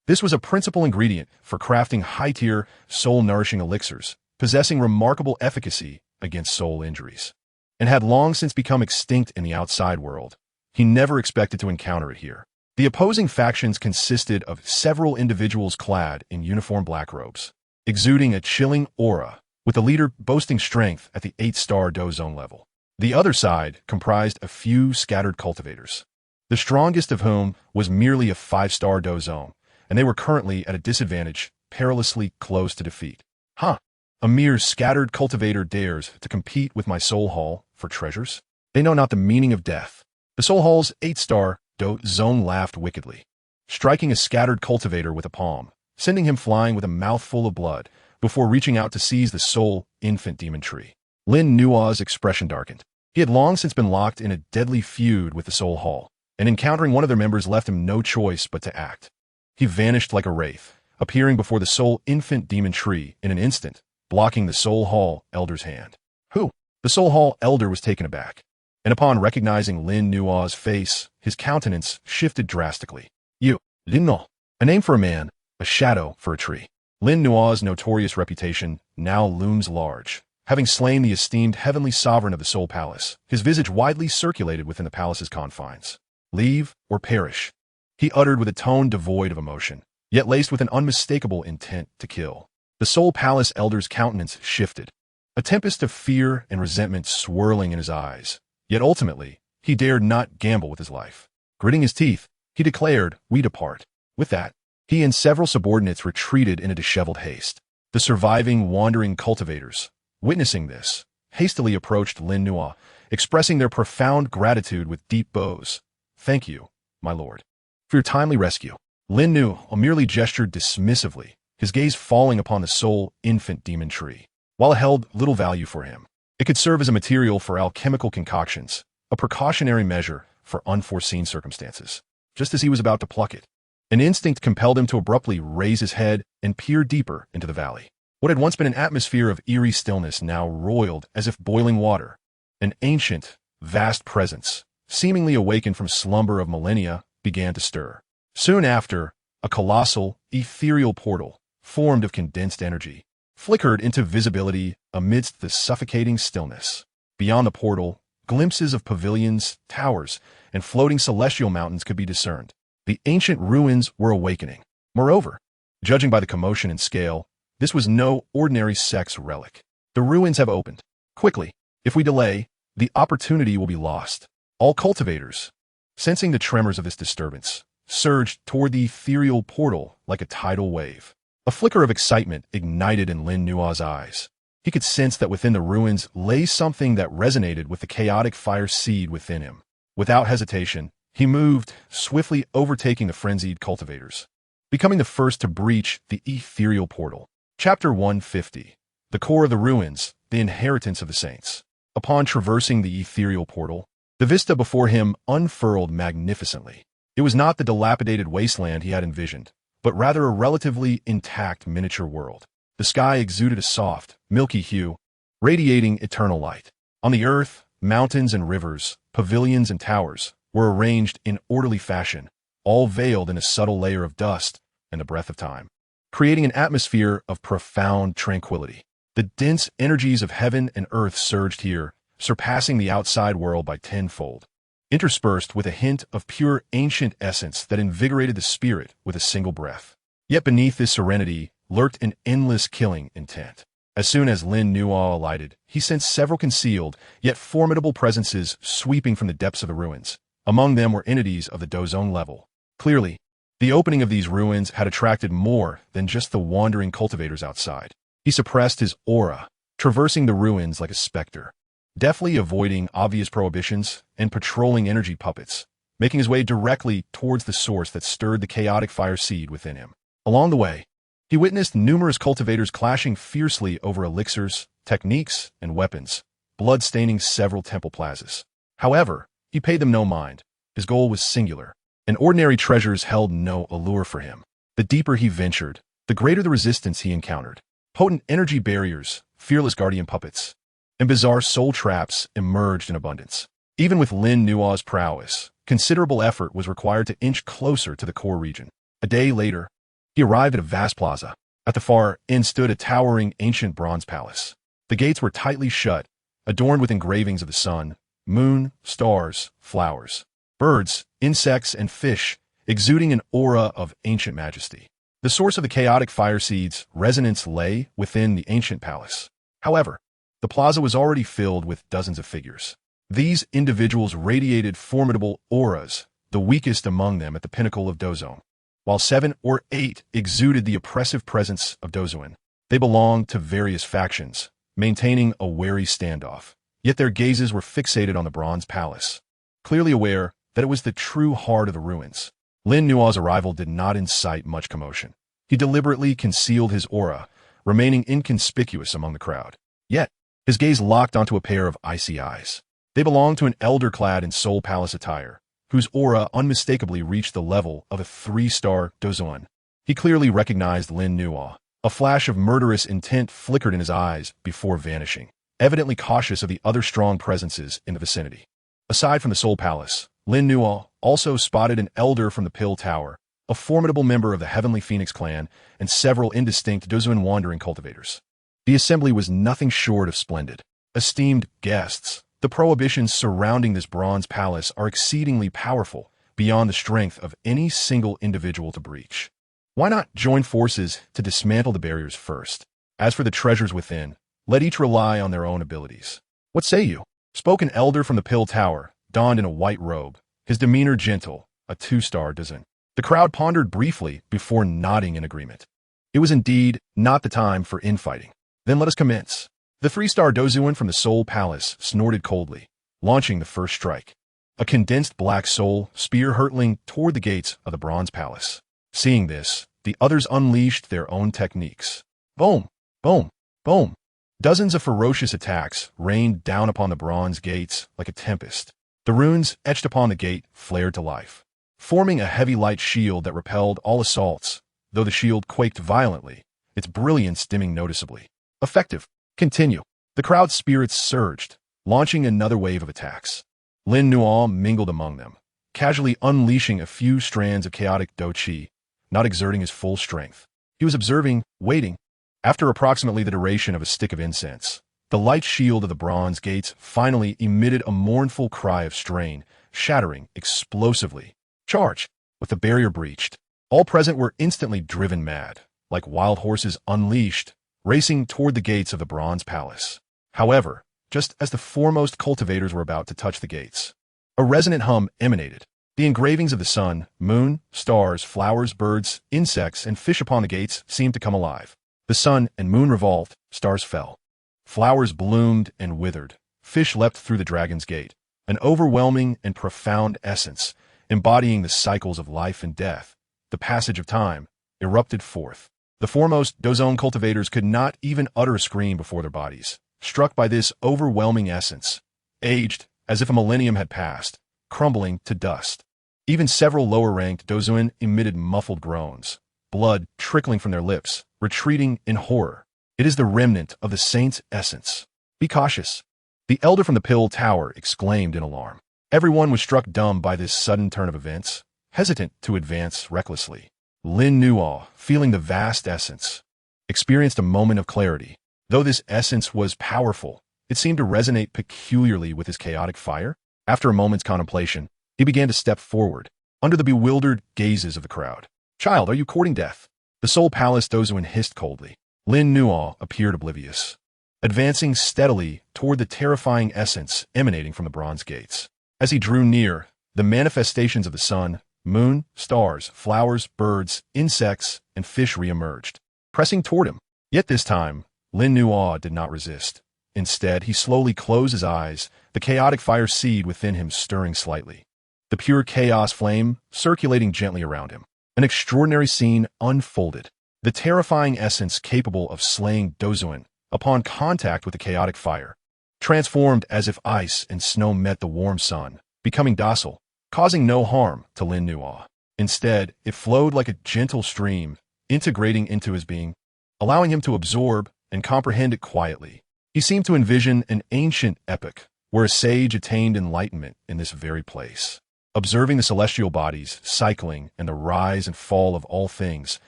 This was a principal ingredient for crafting high-tier, soul-nourishing elixirs, possessing remarkable efficacy against soul injuries, and had long since become extinct in the outside world. He never expected to encounter it here. The opposing factions consisted of several individuals clad in uniform black robes, exuding a chilling aura, with the leader boasting strength at the 8-star Dou Zone level. The other side comprised a few scattered cultivators, the strongest of whom was merely a 5-star Dou Zone, and they were currently at a disadvantage, perilously close to defeat. A mere scattered cultivator dares to compete with my soul hall for treasures? They know not the meaning of death. The soul hall's 8-star Dou Zone laughed wickedly, striking a scattered cultivator with a palm, sending him flying with a mouthful of blood before reaching out to seize the soul infant demon tree. Lin Nuo's expression darkened. He had long since been locked in a deadly feud with the soul hall, and encountering one of their members left him no choice but to act. He vanished like a wraith, appearing before the soul infant demon tree in an instant, blocking the soul hall elder's hand. Who? The soul hall elder was taken aback, and upon recognizing Lin Nuo's face, his countenance shifted drastically. You, Lin Nuo, a name for a man, a shadow for a tree. Lin Nuo's notorious reputation now looms large. Having slain the esteemed heavenly sovereign of the Soul Palace, his visage widely circulated within the palace's confines. Leave or perish, he uttered with a tone devoid of emotion, yet laced with an unmistakable intent to kill. The Soul Palace elder's countenance shifted, a tempest of fear and resentment swirling in his eyes. Yet ultimately, he dared not gamble with his life. Gritting his teeth, he declared, "We depart." With that, he and several subordinates retreated in a disheveled haste. The surviving wandering cultivators, witnessing this, hastily approached Lin Nuo, expressing their profound gratitude with deep bows. "Thank you, my lord, for your timely rescue." Lin Nuo merely gestured dismissively, his gaze falling upon the soul infant demon tree. While it held little value for him, it could serve as a material for alchemical concoctions, a precautionary measure for unforeseen circumstances. Just as he was about to pluck it, an instinct compelled him to abruptly raise his head and peer deeper into the valley. What had once been an atmosphere of eerie stillness now roiled as if boiling water. An ancient, vast presence, seemingly awakened from slumber of millennia, began to stir. Soon after, a colossal, ethereal portal, formed of condensed energy, flickered into visibility amidst the suffocating stillness. Beyond the portal, glimpses of pavilions, towers, and floating celestial mountains could be discerned. The ancient ruins were awakening. Moreover, judging by the commotion and scale, this was no ordinary sex relic. The ruins have opened. Quickly, if we delay, the opportunity will be lost. All cultivators, sensing the tremors of this disturbance, surged toward the ethereal portal like a tidal wave. A flicker of excitement ignited in Lin Nuo's eyes. He could sense that within the ruins lay something that resonated with the chaotic fire seed within him. Without hesitation, he moved, swiftly overtaking the frenzied cultivators, becoming the first to breach the ethereal portal. Chapter 150. The core of the ruins, the inheritance of the saints. Upon traversing the ethereal portal, the vista before him unfurled magnificently. It was not the dilapidated wasteland he had envisioned, but rather a relatively intact miniature world. The sky exuded a soft, milky hue, radiating eternal light. On the earth, mountains and rivers, pavilions and towers were arranged in orderly fashion, all veiled in a subtle layer of dust and the breath of time, creating an atmosphere of profound tranquility. The dense energies of heaven and earth surged here, surpassing the outside world by tenfold. interspersed with a hint of pure ancient essence that invigorated the spirit with a single breath. Yet beneath this serenity lurked an endless killing intent. As soon as Lin Nuo alighted, he sensed several concealed, yet formidable presences sweeping from the depths of the ruins. Among them were entities of the Dozone level. Clearly, the opening of these ruins had attracted more than just the wandering cultivators outside. He suppressed his aura, traversing the ruins like a specter, deftly avoiding obvious prohibitions and patrolling energy puppets, making his way directly towards the source that stirred the chaotic fire seed within him. Along the way, he witnessed numerous cultivators clashing fiercely over elixirs, techniques, and weapons, blood-staining several temple plazas. However, he paid them no mind. His goal was singular, and ordinary treasures held no allure for him. The deeper he ventured, the greater the resistance he encountered. Potent energy barriers, fearless guardian puppets, and bizarre soul traps emerged in abundance. Even with Lin Nuo's prowess, considerable effort was required to inch closer to the core region. A day later, he arrived at a vast plaza. At the far end stood a towering ancient bronze palace. The gates were tightly shut, adorned with engravings of the sun, moon, stars, flowers, birds, insects, and fish, exuding an aura of ancient majesty. The source of the chaotic fire seed's resonance lay within the ancient palace. However, the plaza was already filled with dozens of figures. These individuals radiated formidable auras, the weakest among them at the pinnacle of Dozone. While 7 or 8 exuded the oppressive presence of Dozone, they belonged to various factions, maintaining a wary standoff. Yet their gazes were fixated on the bronze palace, clearly aware that it was the true heart of the ruins. Lin Nuo's arrival did not incite much commotion. He deliberately concealed his aura, remaining inconspicuous among the crowd. Yet, his gaze locked onto a pair of icy eyes. They belonged to an elder clad in Soul Palace attire, whose aura unmistakably reached the level of a 3-star Dozone. He clearly recognized Lin Nuo. A flash of murderous intent flickered in his eyes before vanishing, evidently cautious of the other strong presences in the vicinity. Aside from the Soul Palace, Lin Nuo also spotted an elder from the Pill Tower, a formidable member of the Heavenly Phoenix clan, and several indistinct Dozone wandering cultivators. The assembly was nothing short of splendid. Esteemed guests, the prohibitions surrounding this bronze palace are exceedingly powerful, beyond the strength of any single individual to breach. Why not join forces to dismantle the barriers first? As for the treasures within, let each rely on their own abilities. What say you? Spoke an elder from the Pill Tower, donned in a white robe, his demeanor gentle, a 2-star Dozone. The crowd pondered briefly before nodding in agreement. It was indeed not the time for infighting. Then let us commence. The 3-star Dozone from the Soul Palace snorted coldly, launching the first strike. A condensed black soul spear hurtling toward the gates of the bronze palace. Seeing this, the others unleashed their own techniques. Boom! Boom! Boom! Dozens of ferocious attacks rained down upon the bronze gates like a tempest. The runes etched upon the gate flared to life, forming a heavy light shield that repelled all assaults, though the shield quaked violently, its brilliance dimming noticeably. Effective. Continue. The crowd's spirits surged, launching another wave of attacks. Lin Nuo mingled among them, casually unleashing a few strands of chaotic Dou Qi, not exerting his full strength. He was observing, waiting. After approximately the duration of a stick of incense, the light shield of the bronze gates finally emitted a mournful cry of strain, shattering explosively. Charge! With the barrier breached, all present were instantly driven mad, like wild horses unleashed, racing toward the gates of the bronze palace. However, just as the foremost cultivators were about to touch the gates, a resonant hum emanated. The engravings of the sun, moon, stars, flowers, birds, insects, and fish upon the gates seemed to come alive. The sun and moon revolved, stars fell. Flowers bloomed and withered. Fish leapt through the dragon's gate, an overwhelming and profound essence, embodying the cycles of life and death, the passage of time, erupted forth. The foremost Dozone cultivators could not even utter a scream before their bodies, struck by this overwhelming essence, aged as if a millennium had passed, crumbling to dust. Even several lower-ranked Dozone emitted muffled groans, blood trickling from their lips, retreating in horror. It is the remnant of the saint's essence. Be cautious. The elder from the Pill Tower exclaimed in alarm. Everyone was struck dumb by this sudden turn of events, hesitant to advance recklessly. Lin Nuo, feeling the vast essence, experienced a moment of clarity. Though this essence was powerful, it seemed to resonate peculiarly with his chaotic fire. After a moment's contemplation, he began to step forward, under the bewildered gazes of the crowd. "Child, are you courting death?" The Soul Palace Dozuan hissed coldly. Lin Nuo appeared oblivious, advancing steadily toward the terrifying essence emanating from the bronze gates. As he drew near, the manifestations of the sun, moon, stars, flowers, birds, insects, and fish re-emerged, pressing toward him. Yet this time, Lin Nuo did not resist. Instead, he slowly closed his eyes, the chaotic fire seed within him stirring slightly, the pure chaos flame circulating gently around him. An extraordinary scene unfolded. The terrifying essence capable of slaying Dozuan upon contact with the chaotic fire, transformed as if ice and snow met the warm sun, becoming docile, causing no harm to Lin Nuo. Instead, it flowed like a gentle stream, integrating into his being, allowing him to absorb and comprehend it quietly. He seemed to envision an ancient epoch where a sage attained enlightenment in this very place. Observing the celestial bodies cycling and the rise and fall of all things,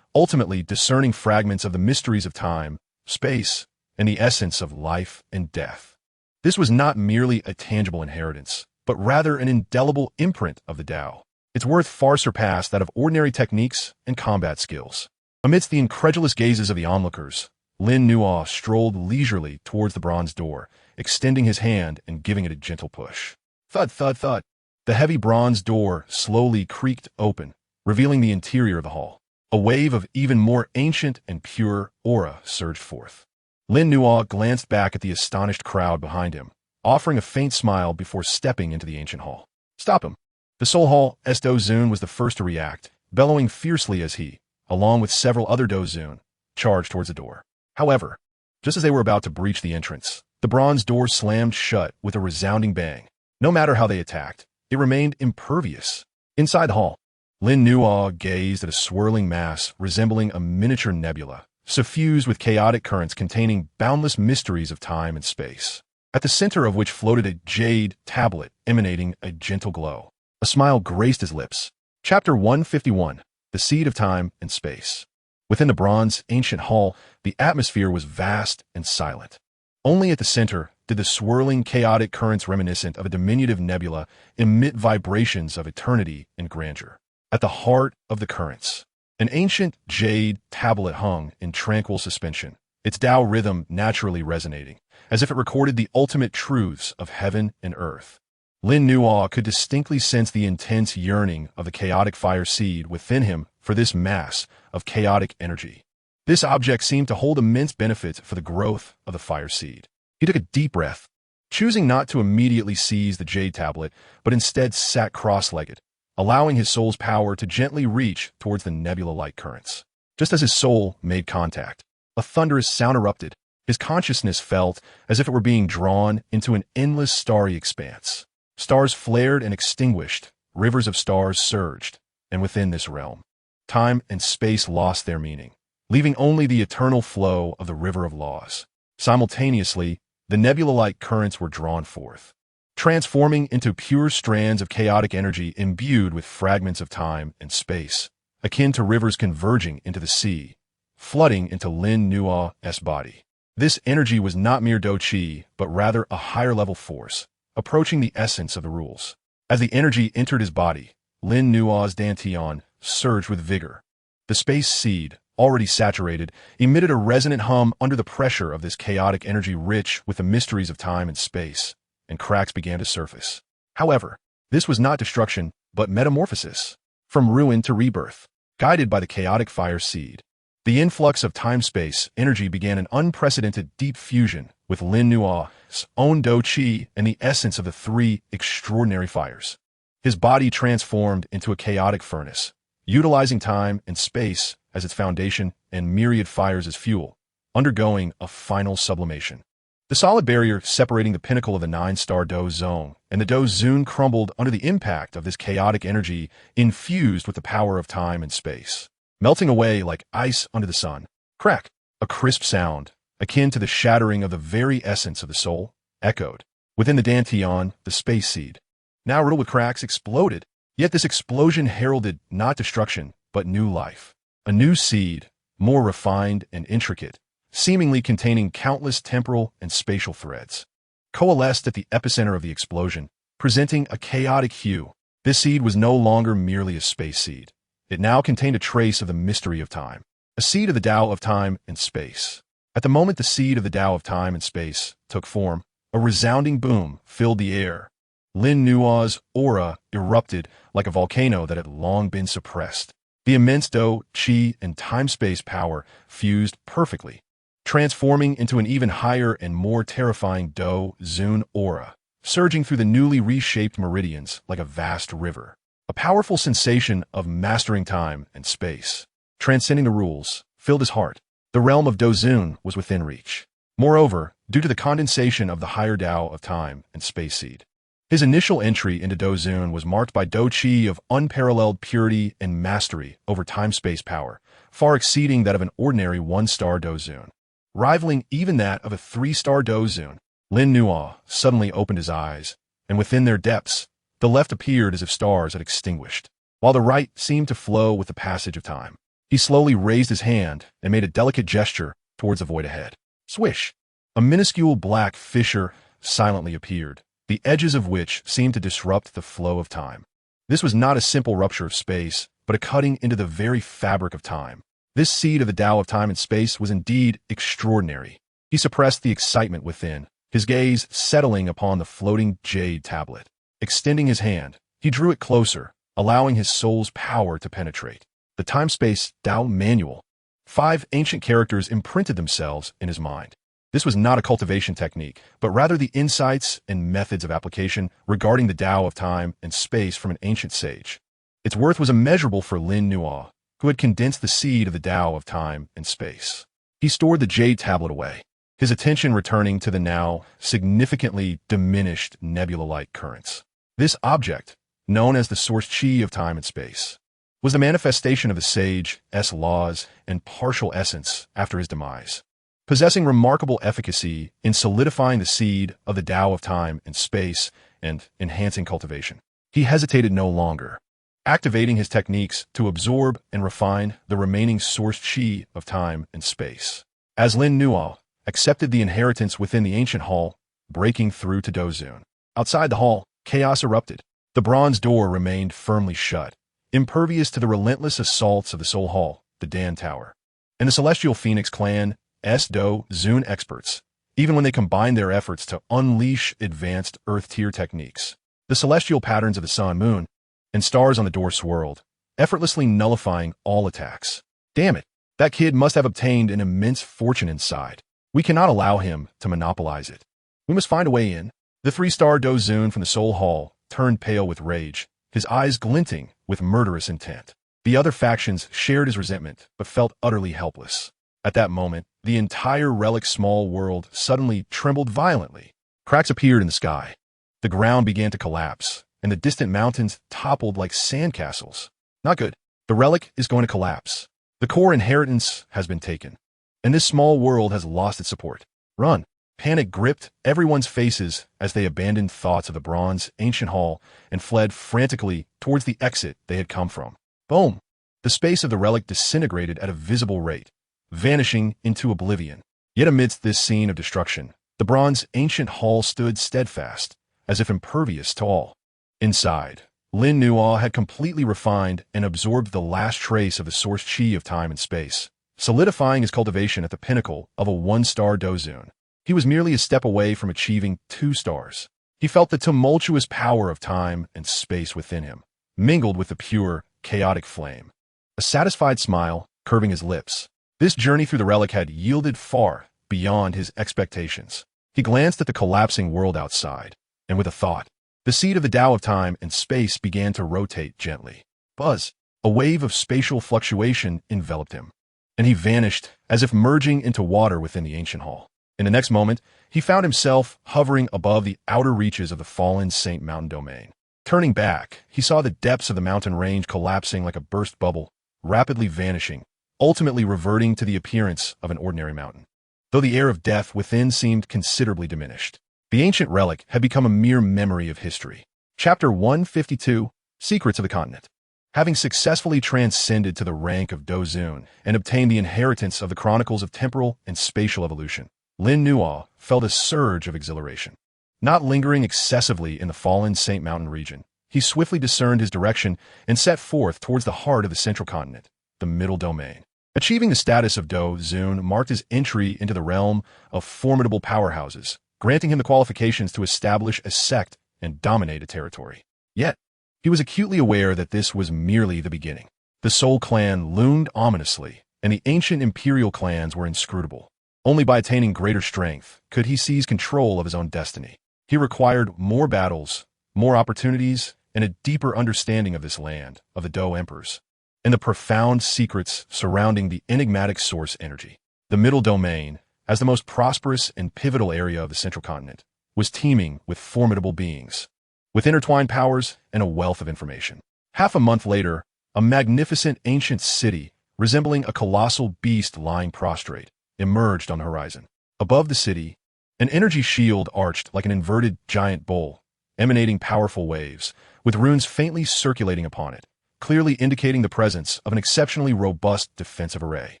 ultimately discerning fragments of the mysteries of time, space, and the essence of life and death. This was not merely a tangible inheritance, but rather an indelible imprint of the Tao. Its worth far surpassed that of ordinary techniques and combat skills. Amidst the incredulous gazes of the onlookers, Lin Nuo strolled leisurely towards the bronze door, extending his hand and giving it a gentle push. Thud, thud, thud. The heavy bronze door slowly creaked open, revealing the interior of the hall. A wave of even more ancient and pure aura surged forth. Lin Nuo glanced back at the astonished crowd behind him, offering a faint smile before stepping into the ancient hall. Stop him. The Soul Hall Dozuan was the first to react, bellowing fiercely as he, along with several other Dozuan, charged towards the door. However, just as they were about to breach the entrance, the bronze door slammed shut with a resounding bang. No matter how they attacked, it remained impervious. Inside the hall, Lin Nuo gazed at a swirling mass resembling a miniature nebula, suffused with chaotic currents containing boundless mysteries of time and space, at the center of which floated a jade tablet emanating a gentle glow. A smile graced his lips. Chapter 151, The Seed of Time and Space. Within the bronze ancient hall, the atmosphere was vast and silent. Only at the center did the swirling chaotic currents reminiscent of a diminutive nebula emit vibrations of eternity and grandeur. At the heart of the currents, an ancient jade tablet hung in tranquil suspension, its Tao rhythm naturally resonating, as if it recorded the ultimate truths of heaven and earth. Lin Nuo could distinctly sense the intense yearning of the chaotic fire seed within him for this mass of chaotic energy. This object seemed to hold immense benefit for the growth of the fire seed. He took a deep breath, choosing not to immediately seize the jade tablet, but instead sat cross-legged, allowing his soul's power to gently reach towards the nebula-like currents. Just as his soul made contact, a thunderous sound erupted. His consciousness felt as if it were being drawn into an endless starry expanse. Stars flared and extinguished, rivers of stars surged, and within this realm, time and space lost their meaning, leaving only the eternal flow of the river of laws. Simultaneously, the nebula-like currents were drawn forth, transforming into pure strands of chaotic energy imbued with fragments of time and space, akin to rivers converging into the sea, flooding into Lin Nuo's body. This energy was not mere Dou Qi, but rather a higher-level force, approaching the essence of the rules. As the energy entered his body, Lin Nuo's dantian surged with vigor. The space seed, already saturated, emitted a resonant hum under the pressure of this chaotic energy rich with the mysteries of time and space, and cracks began to surface. However, this was not destruction, but metamorphosis, from ruin to rebirth, guided by the chaotic fire seed. The influx of time-space energy began an unprecedented deep fusion with Lin Nuo's own Dou Qi and the essence of the three extraordinary fires. His body transformed into a chaotic furnace, utilizing time and space as its foundation and myriad fires as fuel, undergoing a final sublimation. The solid barrier separating the pinnacle of the nine-star Dou Zone and the Dozuan crumbled under the impact of this chaotic energy infused with the power of time and space, melting away like ice under the sun. Crack! A crisp sound, akin to the shattering of the very essence of the soul, echoed. Within the dantian, the space seed, now riddled with cracks, exploded. Yet this explosion heralded not destruction, but new life. A new seed, more refined and intricate, seemingly containing countless temporal and spatial threads, coalesced at the epicenter of the explosion, presenting a chaotic hue. This seed was no longer merely a space seed. It now contained a trace of the mystery of time, a seed of the Tao of time and space. At the moment the seed of the Tao of time and space took form, a resounding boom filled the air. Lin Nua's aura erupted like a volcano that had long been suppressed. The immense Dou Qi and time-space power fused perfectly, transforming into an even higher and more terrifying Dou Zun aura, surging through the newly reshaped meridians like a vast river. A powerful sensation of mastering time and space, transcending the rules, filled his heart. The realm of Dou Zun was within reach. Moreover, due to the condensation of the higher Tao of time and space seed, his initial entry into Dou Zun was marked by Dou Qi of unparalleled purity and mastery over time-space power, far exceeding that of an ordinary one-star Dou Zun, rivaling even that of a three-star Dou Zun. Lin Nua suddenly opened his eyes, and within their depths, the left appeared as if stars had extinguished, while the right seemed to flow with the passage of time. He slowly raised his hand and made a delicate gesture towards the void ahead. Swish! A minuscule black fissure silently appeared, the edges of which seemed to disrupt the flow of time. This was not a simple rupture of space, but a cutting into the very fabric of time. This seed of the Tao of time and space was indeed extraordinary. He suppressed the excitement within, his gaze settling upon the floating jade tablet. Extending his hand, he drew it closer, allowing his soul's power to penetrate. The time-space Tao manual. 5 ancient characters imprinted themselves in his mind. This was not a cultivation technique, but rather the insights and methods of application regarding the Tao of time and space from an ancient sage. Its worth was immeasurable for Lin Nua, who had condensed the seed of the Tao of time and space. He stored the jade tablet away, his attention returning to the now significantly diminished nebula-like currents. This object, known as the source chi of time and space, was the manifestation of the sage's laws and partial essence after his demise, possessing remarkable efficacy in solidifying the seed of the Tao of time and space and enhancing cultivation. He hesitated no longer, activating his techniques to absorb and refine the remaining source chi of time and space. As Lin Nua accepted the inheritance within the ancient hall, breaking through to Dou Zun. Outside the hall, chaos erupted. The bronze door remained firmly shut, impervious to the relentless assaults of the Soul Hall, the Dan Tower, and the Celestial Phoenix Clan's Dou Zun experts, even when they combined their efforts to unleash advanced Earth-tier techniques. The celestial patterns of the sun, moon, and stars on the door swirled, effortlessly nullifying all attacks. Damn it, that kid must have obtained an immense fortune inside. We cannot allow him to monopolize it. We must find a way in. The 3-star Dou Zun from the Soul Hall turned pale with rage, his eyes glinting with murderous intent. The other factions shared his resentment, but felt utterly helpless. At that moment, the entire relic small world suddenly trembled violently. Cracks appeared in the sky. The ground began to collapse, and the distant mountains toppled like sandcastles. Not good. The relic is going to collapse. The core inheritance has been taken, and this small world has lost its support. Run. Panic gripped everyone's faces as they abandoned thoughts of the bronze ancient hall and fled frantically towards the exit they had come from. Boom! The space of the relic disintegrated at a visible rate, vanishing into oblivion. Yet amidst this scene of destruction, the bronze ancient hall stood steadfast, as if impervious to all. Inside, Lin Nua had completely refined and absorbed the last trace of the source chi of time and space, solidifying his cultivation at the pinnacle of a 1-star Dou Zun. He was merely a step away from achieving 2 stars. He felt the tumultuous power of time and space within him, mingled with the pure, chaotic flame. A satisfied smile curving his lips. This journey through the relic had yielded far beyond his expectations. He glanced at the collapsing world outside, and with a thought, the seed of the Tao of time and space began to rotate gently. Buzz! A wave of spatial fluctuation enveloped him, and he vanished as if merging into water within the ancient hall. In the next moment, he found himself hovering above the outer reaches of the fallen Saint Mountain domain. Turning back, he saw the depths of the mountain range collapsing like a burst bubble, rapidly vanishing, ultimately reverting to the appearance of an ordinary mountain. Though the air of death within seemed considerably diminished, the ancient relic had become a mere memory of history. Chapter 152, Secrets of the Continent. Having successfully transcended to the rank of Dou Zun and obtained the inheritance of the chronicles of temporal and spatial evolution, Lin Nua felt a surge of exhilaration. Not lingering excessively in the fallen Saint Mountain region, he swiftly discerned his direction and set forth towards the heart of the central continent, the middle domain. Achieving the status of Dou Zun marked his entry into the realm of formidable powerhouses, granting him the qualifications to establish a sect and dominate a territory. Yet, he was acutely aware that this was merely the beginning. The Soul Clan loomed ominously, and the ancient imperial clans were inscrutable. Only by attaining greater strength could he seize control of his own destiny. He required more battles, more opportunities, and a deeper understanding of this land, of the Dou Emperors, and the profound secrets surrounding the enigmatic source energy. The middle domain, as the most prosperous and pivotal area of the central continent, was teeming with formidable beings, with intertwined powers and a wealth of information. Half a month later, a magnificent ancient city, resembling a colossal beast lying prostrate, emerged on the horizon. Above the city, an energy shield arched like an inverted giant bowl, emanating powerful waves, with runes faintly circulating upon it, clearly indicating the presence of an exceptionally robust defensive array.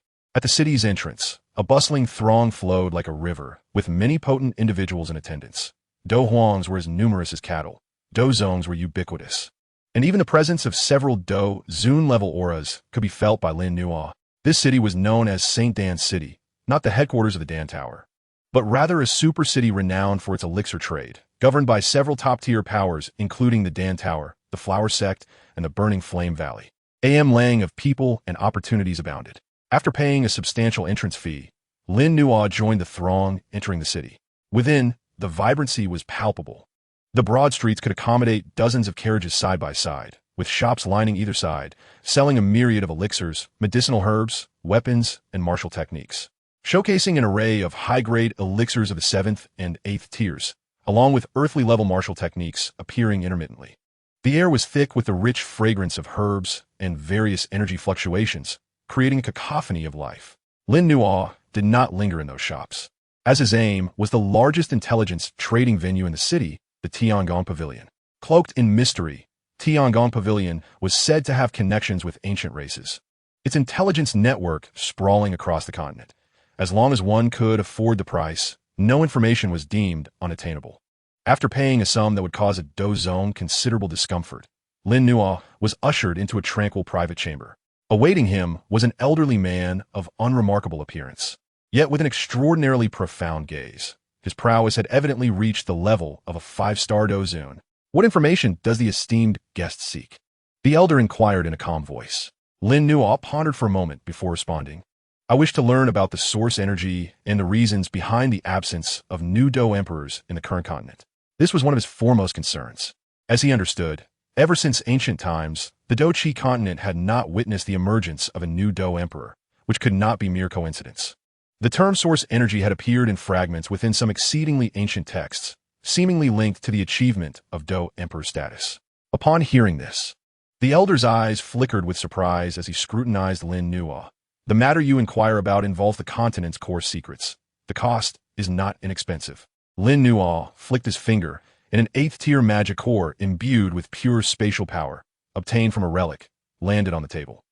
At the city's entrance, a bustling throng flowed like a river, with many potent individuals in attendance. Dou Huangs were as numerous as cattle. Dou Zongs were ubiquitous. And even the presence of several Dou Zun-level auras could be felt by Lin Nuo. This city was known as St. Dan's City, not the headquarters of the Dan Tower, but rather a super city renowned for its elixir trade, governed by several top-tier powers including the Dan Tower, the Flower Sect, and the Burning Flame Valley. Laying of people and opportunities abounded. After paying a substantial entrance fee, Lin Nuo joined the throng entering the city. Within, the vibrancy was palpable. The broad streets could accommodate dozens of carriages side by side, with shops lining either side, selling a myriad of elixirs, medicinal herbs, weapons, and martial techniques, showcasing an array of high-grade elixirs of the 7th and 8th tiers, along with earthly-level martial techniques appearing intermittently. The air was thick with the rich fragrance of herbs and various energy fluctuations, creating a cacophony of life. Lin Nuo did not linger in those shops, as his aim was the largest intelligence trading venue in the city, the Tiangong Pavilion. Cloaked in mystery, Tiangong Pavilion was said to have connections with ancient races, its intelligence network sprawling across the continent. As long as one could afford the price, no information was deemed unattainable. After paying a sum that would cause a Dou Zong considerable discomfort, Lin Nuo was ushered into a tranquil private chamber. Awaiting him was an elderly man of unremarkable appearance, yet with an extraordinarily profound gaze. His prowess had evidently reached the level of a 5-star Dou Zun. What information does the esteemed guest seek? The elder inquired in a calm voice. Lin Nuo pondered for a moment before responding. I wish to learn about the source energy and the reasons behind the absence of new Dou emperors in the current continent. This was one of his foremost concerns. As he understood, ever since ancient times, the Dou Qi Continent had not witnessed the emergence of a new Dou emperor, which could not be mere coincidence. The term source energy had appeared in fragments within some exceedingly ancient texts, seemingly linked to the achievement of Dou emperor status. Upon hearing this, the elder's eyes flickered with surprise as he scrutinized Lin Nuo. The matter you inquire about involves the continent's core secrets. The cost is not inexpensive. Lin Nuo flicked his finger, and an 8th-tier magic core imbued with pure spatial power, obtained from a relic, landed on the table.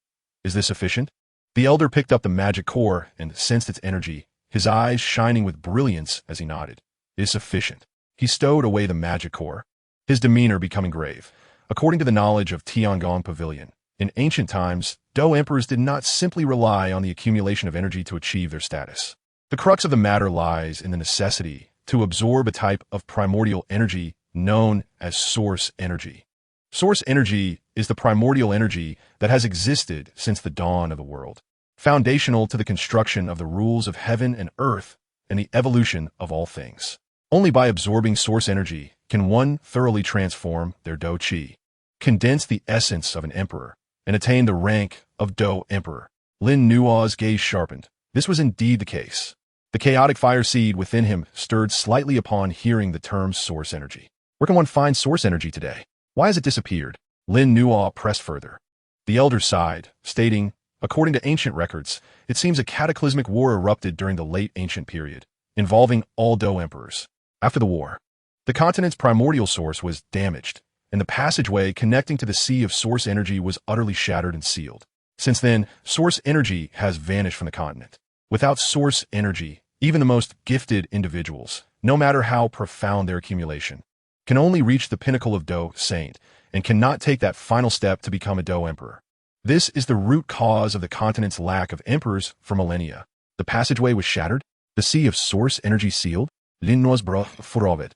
Is this sufficient? The elder picked up the magic core and sensed its energy, his eyes shining with brilliance as he nodded. It is sufficient. He stowed away the magic core, his demeanor becoming grave. According to the knowledge of Tiangong Pavilion, in ancient times, Dou emperors did not simply rely on the accumulation of energy to achieve their status. The crux of the matter lies in the necessity to absorb a type of primordial energy known as source energy. Source energy is the primordial energy that has existed since the dawn of the world, foundational to the construction of the rules of heaven and earth and the evolution of all things. Only by absorbing source energy can one thoroughly transform their Dou Qi, condense the essence of an emperor, and attain the rank of Dou Emperor. Lin Nuo's gaze sharpened. This was indeed the case. The chaotic fire seed within him stirred slightly upon hearing the term source energy. Where can one find source energy today? Why has it disappeared? Lin Nuo pressed further. The elder sighed, stating, according to ancient records, it seems a cataclysmic war erupted during the late ancient period, involving all Dou emperors. After the war, the continent's primordial source was damaged, and the passageway connecting to the sea of source energy was utterly shattered and sealed. Since then, source energy has vanished from the continent. Without source energy, even the most gifted individuals, no matter how profound their accumulation, can only reach the pinnacle of Dou Saint and cannot take that final step to become a Dou Emperor. This is the root cause of the continent's lack of emperors for millennia. The passageway was shattered, the sea of source energy sealed, Linno's broth furovid.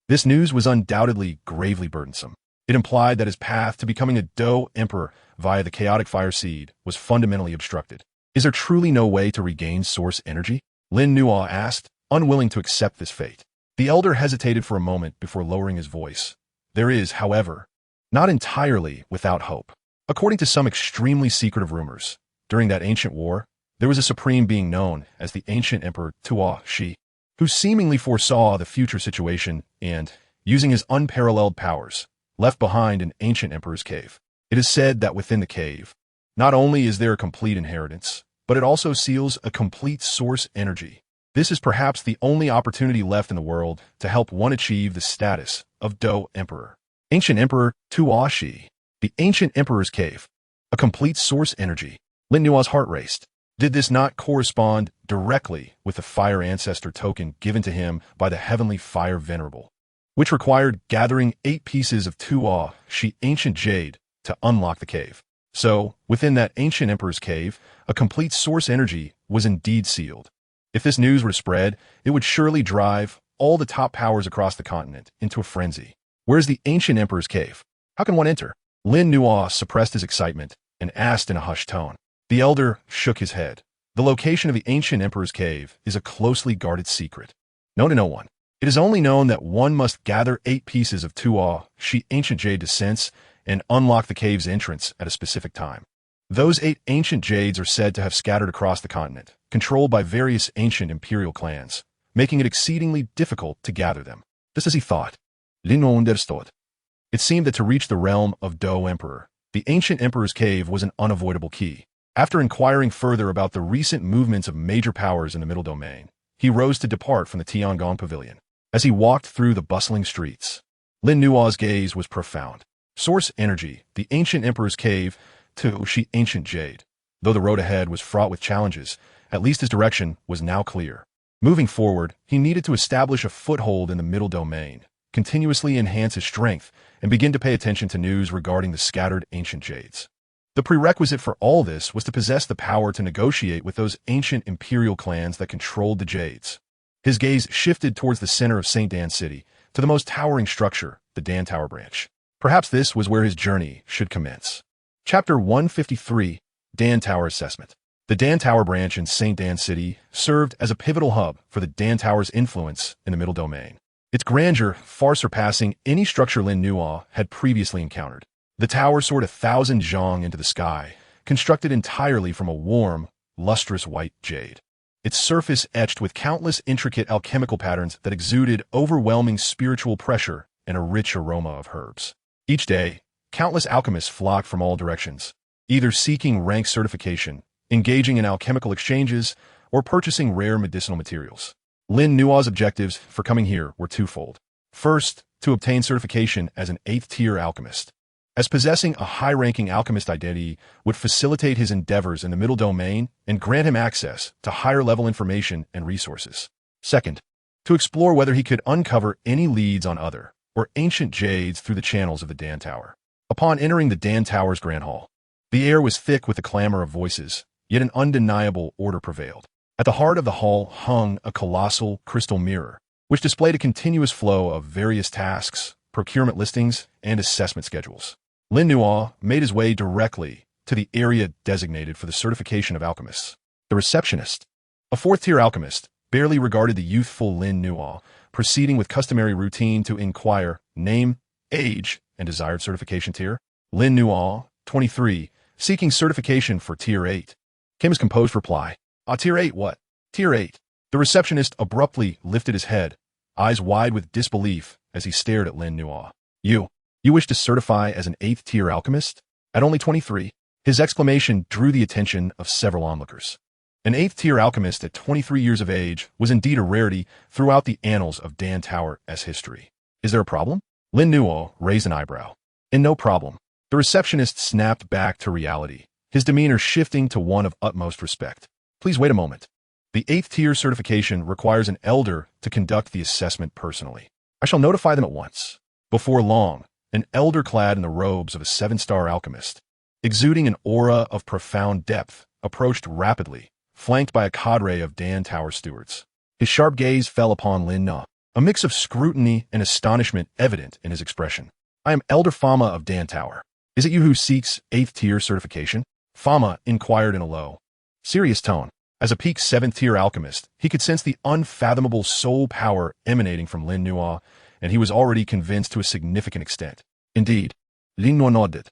This news was undoubtedly gravely burdensome. It implied that his path to becoming a Dou Emperor via the chaotic fire seed was fundamentally obstructed. Is there truly no way to regain source energy? Lin Nuo asked, unwilling to accept this fate. The elder hesitated for a moment before lowering his voice. There is, however, not entirely without hope. According to some extremely secretive rumors, during that ancient war, there was a supreme being known as the ancient Emperor Dou Qi, who seemingly foresaw the future situation and, using his unparalleled powers, left behind an ancient emperor's cave. It is said that within the cave, not only is there a complete inheritance, but it also seals a complete source energy. This is perhaps the only opportunity left in the world to help one achieve the status of Dou Emperor. Ancient Emperor Dou Qi, the ancient emperor's cave, a complete source energy. Lin Nuo's heart raced. Did this not correspond directly with the fire ancestor token given to him by the heavenly fire venerable, which required gathering 8 pieces of Dou Qi ancient jade to unlock the cave? So, within that ancient emperor's cave, a complete source energy was indeed sealed. If this news were to spread, it would surely drive all the top powers across the continent into a frenzy. Where's the ancient emperor's cave? How can one enter? Lin Nuo suppressed his excitement and asked in a hushed tone. The elder shook his head. The location of the ancient emperor's cave is a closely guarded secret, known to no one. It is only known that one must gather 8 pieces of Dou Qi ancient jade to sense and unlock the cave's entrance at a specific time. Those 8 ancient jades are said to have scattered across the continent, controlled by various ancient imperial clans, making it exceedingly difficult to gather them. Just as he thought, Lin Nuo understood. It seemed that to reach the realm of Dou Emperor, the ancient emperor's cave was an unavoidable key. After inquiring further about the recent movements of major powers in the Middle Domain, he rose to depart from the Tiangong Pavilion. As he walked through the bustling streets, Lin Nuo's gaze was profound. Source energy, the ancient emperor's cave, Dou Qi ancient jade. Though the road ahead was fraught with challenges, at least his direction was now clear. Moving forward, he needed to establish a foothold in the Middle Domain, continuously enhance his strength, and begin to pay attention to news regarding the scattered ancient jades. The prerequisite for all this was to possess the power to negotiate with those ancient imperial clans that controlled the jades. His gaze shifted towards the center of St. Dan City, to the most towering structure, the Dan Tower branch. Perhaps this was where his journey should commence. Chapter 153, Dan Tower Assessment. The Dan Tower branch in St. Dan City served as a pivotal hub for the Dan Tower's influence in the Middle Domain, its grandeur far surpassing any structure Lin Nuo had previously encountered. The tower soared 1,000 zhang into the sky, constructed entirely from a warm, lustrous white jade. Its surface etched with countless intricate alchemical patterns that exuded overwhelming spiritual pressure and a rich aroma of herbs. Each day, countless alchemists flocked from all directions, either seeking rank certification, engaging in alchemical exchanges, or purchasing rare medicinal materials. Lin Nuo's objectives for coming here were twofold. First, to obtain certification as an 8th-tier alchemist, as possessing a high-ranking alchemist identity would facilitate his endeavors in the Middle Domain and grant him access to higher-level information and resources. Second, to explore whether he could uncover any leads on other or ancient jades through the channels of the Dan Tower. Upon entering the Dan Tower's Grand Hall, the air was thick with the clamor of voices, yet an undeniable order prevailed. At the heart of the hall hung a colossal crystal mirror, which displayed a continuous flow of various tasks, procurement listings, and assessment schedules. Lin Nuo made his way directly to the area designated for the certification of alchemists. The receptionist, a 4th-tier alchemist, barely regarded the youthful Lin Nuo, proceeding with customary routine to inquire name, age, and desired certification tier. Lin Nuo, 23, seeking certification for Tier 8, came his composed reply. Tier 8 what? Tier 8. The receptionist abruptly lifted his head, eyes wide with disbelief as he stared at Lin Nuo. You wish to certify as an 8th-tier alchemist? At only 23? His exclamation drew the attention of several onlookers. An 8th-tier alchemist at 23 years of age was indeed a rarity throughout the annals of Dan Tower's history. Is there a problem? Lin Nuo raised an eyebrow. And no problem. The receptionist snapped back to reality, his demeanor shifting to one of utmost respect. Please wait a moment. The 8th tier certification requires an elder to conduct the assessment personally. I shall notify them at once. Before long, an elder clad in the robes of a 7-star alchemist, exuding an aura of profound depth, approached rapidly, flanked by a cadre of Dan Tower stewards. His sharp gaze fell upon Lin Na, a mix of scrutiny and astonishment evident in his expression. I am Elder Fama of Dan Tower. Is it you who seeks 8th tier certification? Fama inquired in a low, serious tone. As a peak 7th tier alchemist, he could sense the unfathomable soul power emanating from Lin Nua, and he was already convinced to a significant extent. Indeed, Lin Nua nodded.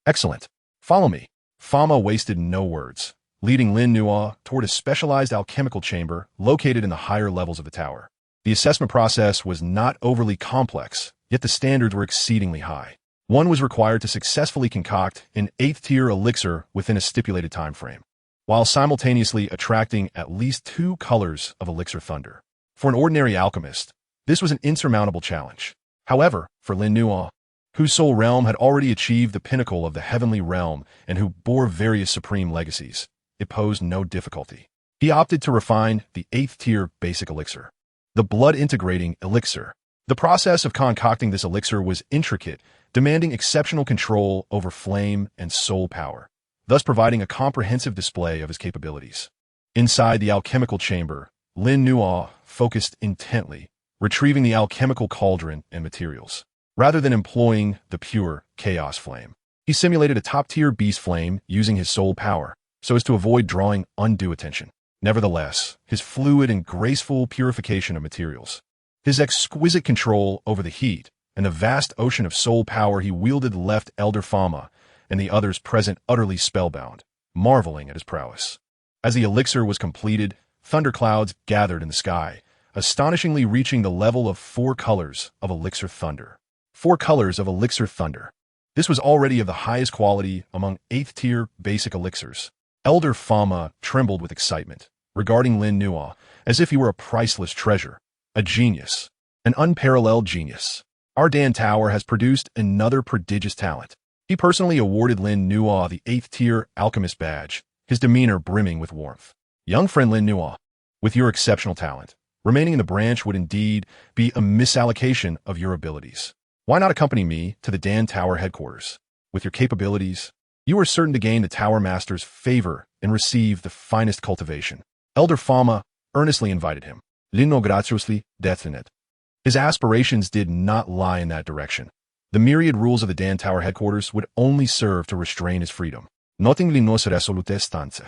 Excellent. Follow me. Fama wasted no words, leading Lin Nua toward a specialized alchemical chamber located in the higher levels of the tower. The assessment process was not overly complex, yet the standards were exceedingly high. One was required to successfully concoct an 8th tier elixir within a stipulated time frame, while simultaneously attracting at least 2 colors of elixir thunder. For an ordinary alchemist, this was an insurmountable challenge. However, for Lin Nua, whose soul realm had already achieved the pinnacle of the heavenly realm and who bore various supreme legacies, it posed no difficulty. He opted to refine the 8th tier basic elixir, the blood-integrating elixir. The process of concocting this elixir was intricate, demanding exceptional control over flame and soul power, thus providing a comprehensive display of his capabilities. Inside the alchemical chamber, Lin Nua focused intently, retrieving the alchemical cauldron and materials. Rather than employing the pure chaos flame, he simulated a top-tier beast flame using his soul power, so as to avoid drawing undue attention. Nevertheless, his fluid and graceful purification of materials, his exquisite control over the heat, and the vast ocean of soul power he wielded left Elder Fama and the others present utterly spellbound, marveling at his prowess. As the elixir was completed, thunderclouds gathered in the sky, astonishingly reaching the level of 4 colors of elixir thunder. 4 colors of elixir thunder. This was already of the highest quality among 8th tier basic elixirs. Elder Fama trembled with excitement, regarding Lin Nua as if he were a priceless treasure, a genius, an unparalleled genius. Our Dan Tower has produced another prodigious talent. He personally awarded Lin Nua the 8th tier alchemist badge, his demeanor brimming with warmth. Young friend Lin Nua, with your exceptional talent, remaining in the branch would indeed be a misallocation of your abilities. Why not accompany me to the Dan Tower headquarters? With your capabilities, you are certain to gain the Tower Master's favor and receive the finest cultivation. Elder Fama earnestly invited him. Lino graciously destined. His aspirations did not lie in that direction. The myriad rules of the Dan Tower headquarters would only serve to restrain his freedom. Nothing linos resolute stance.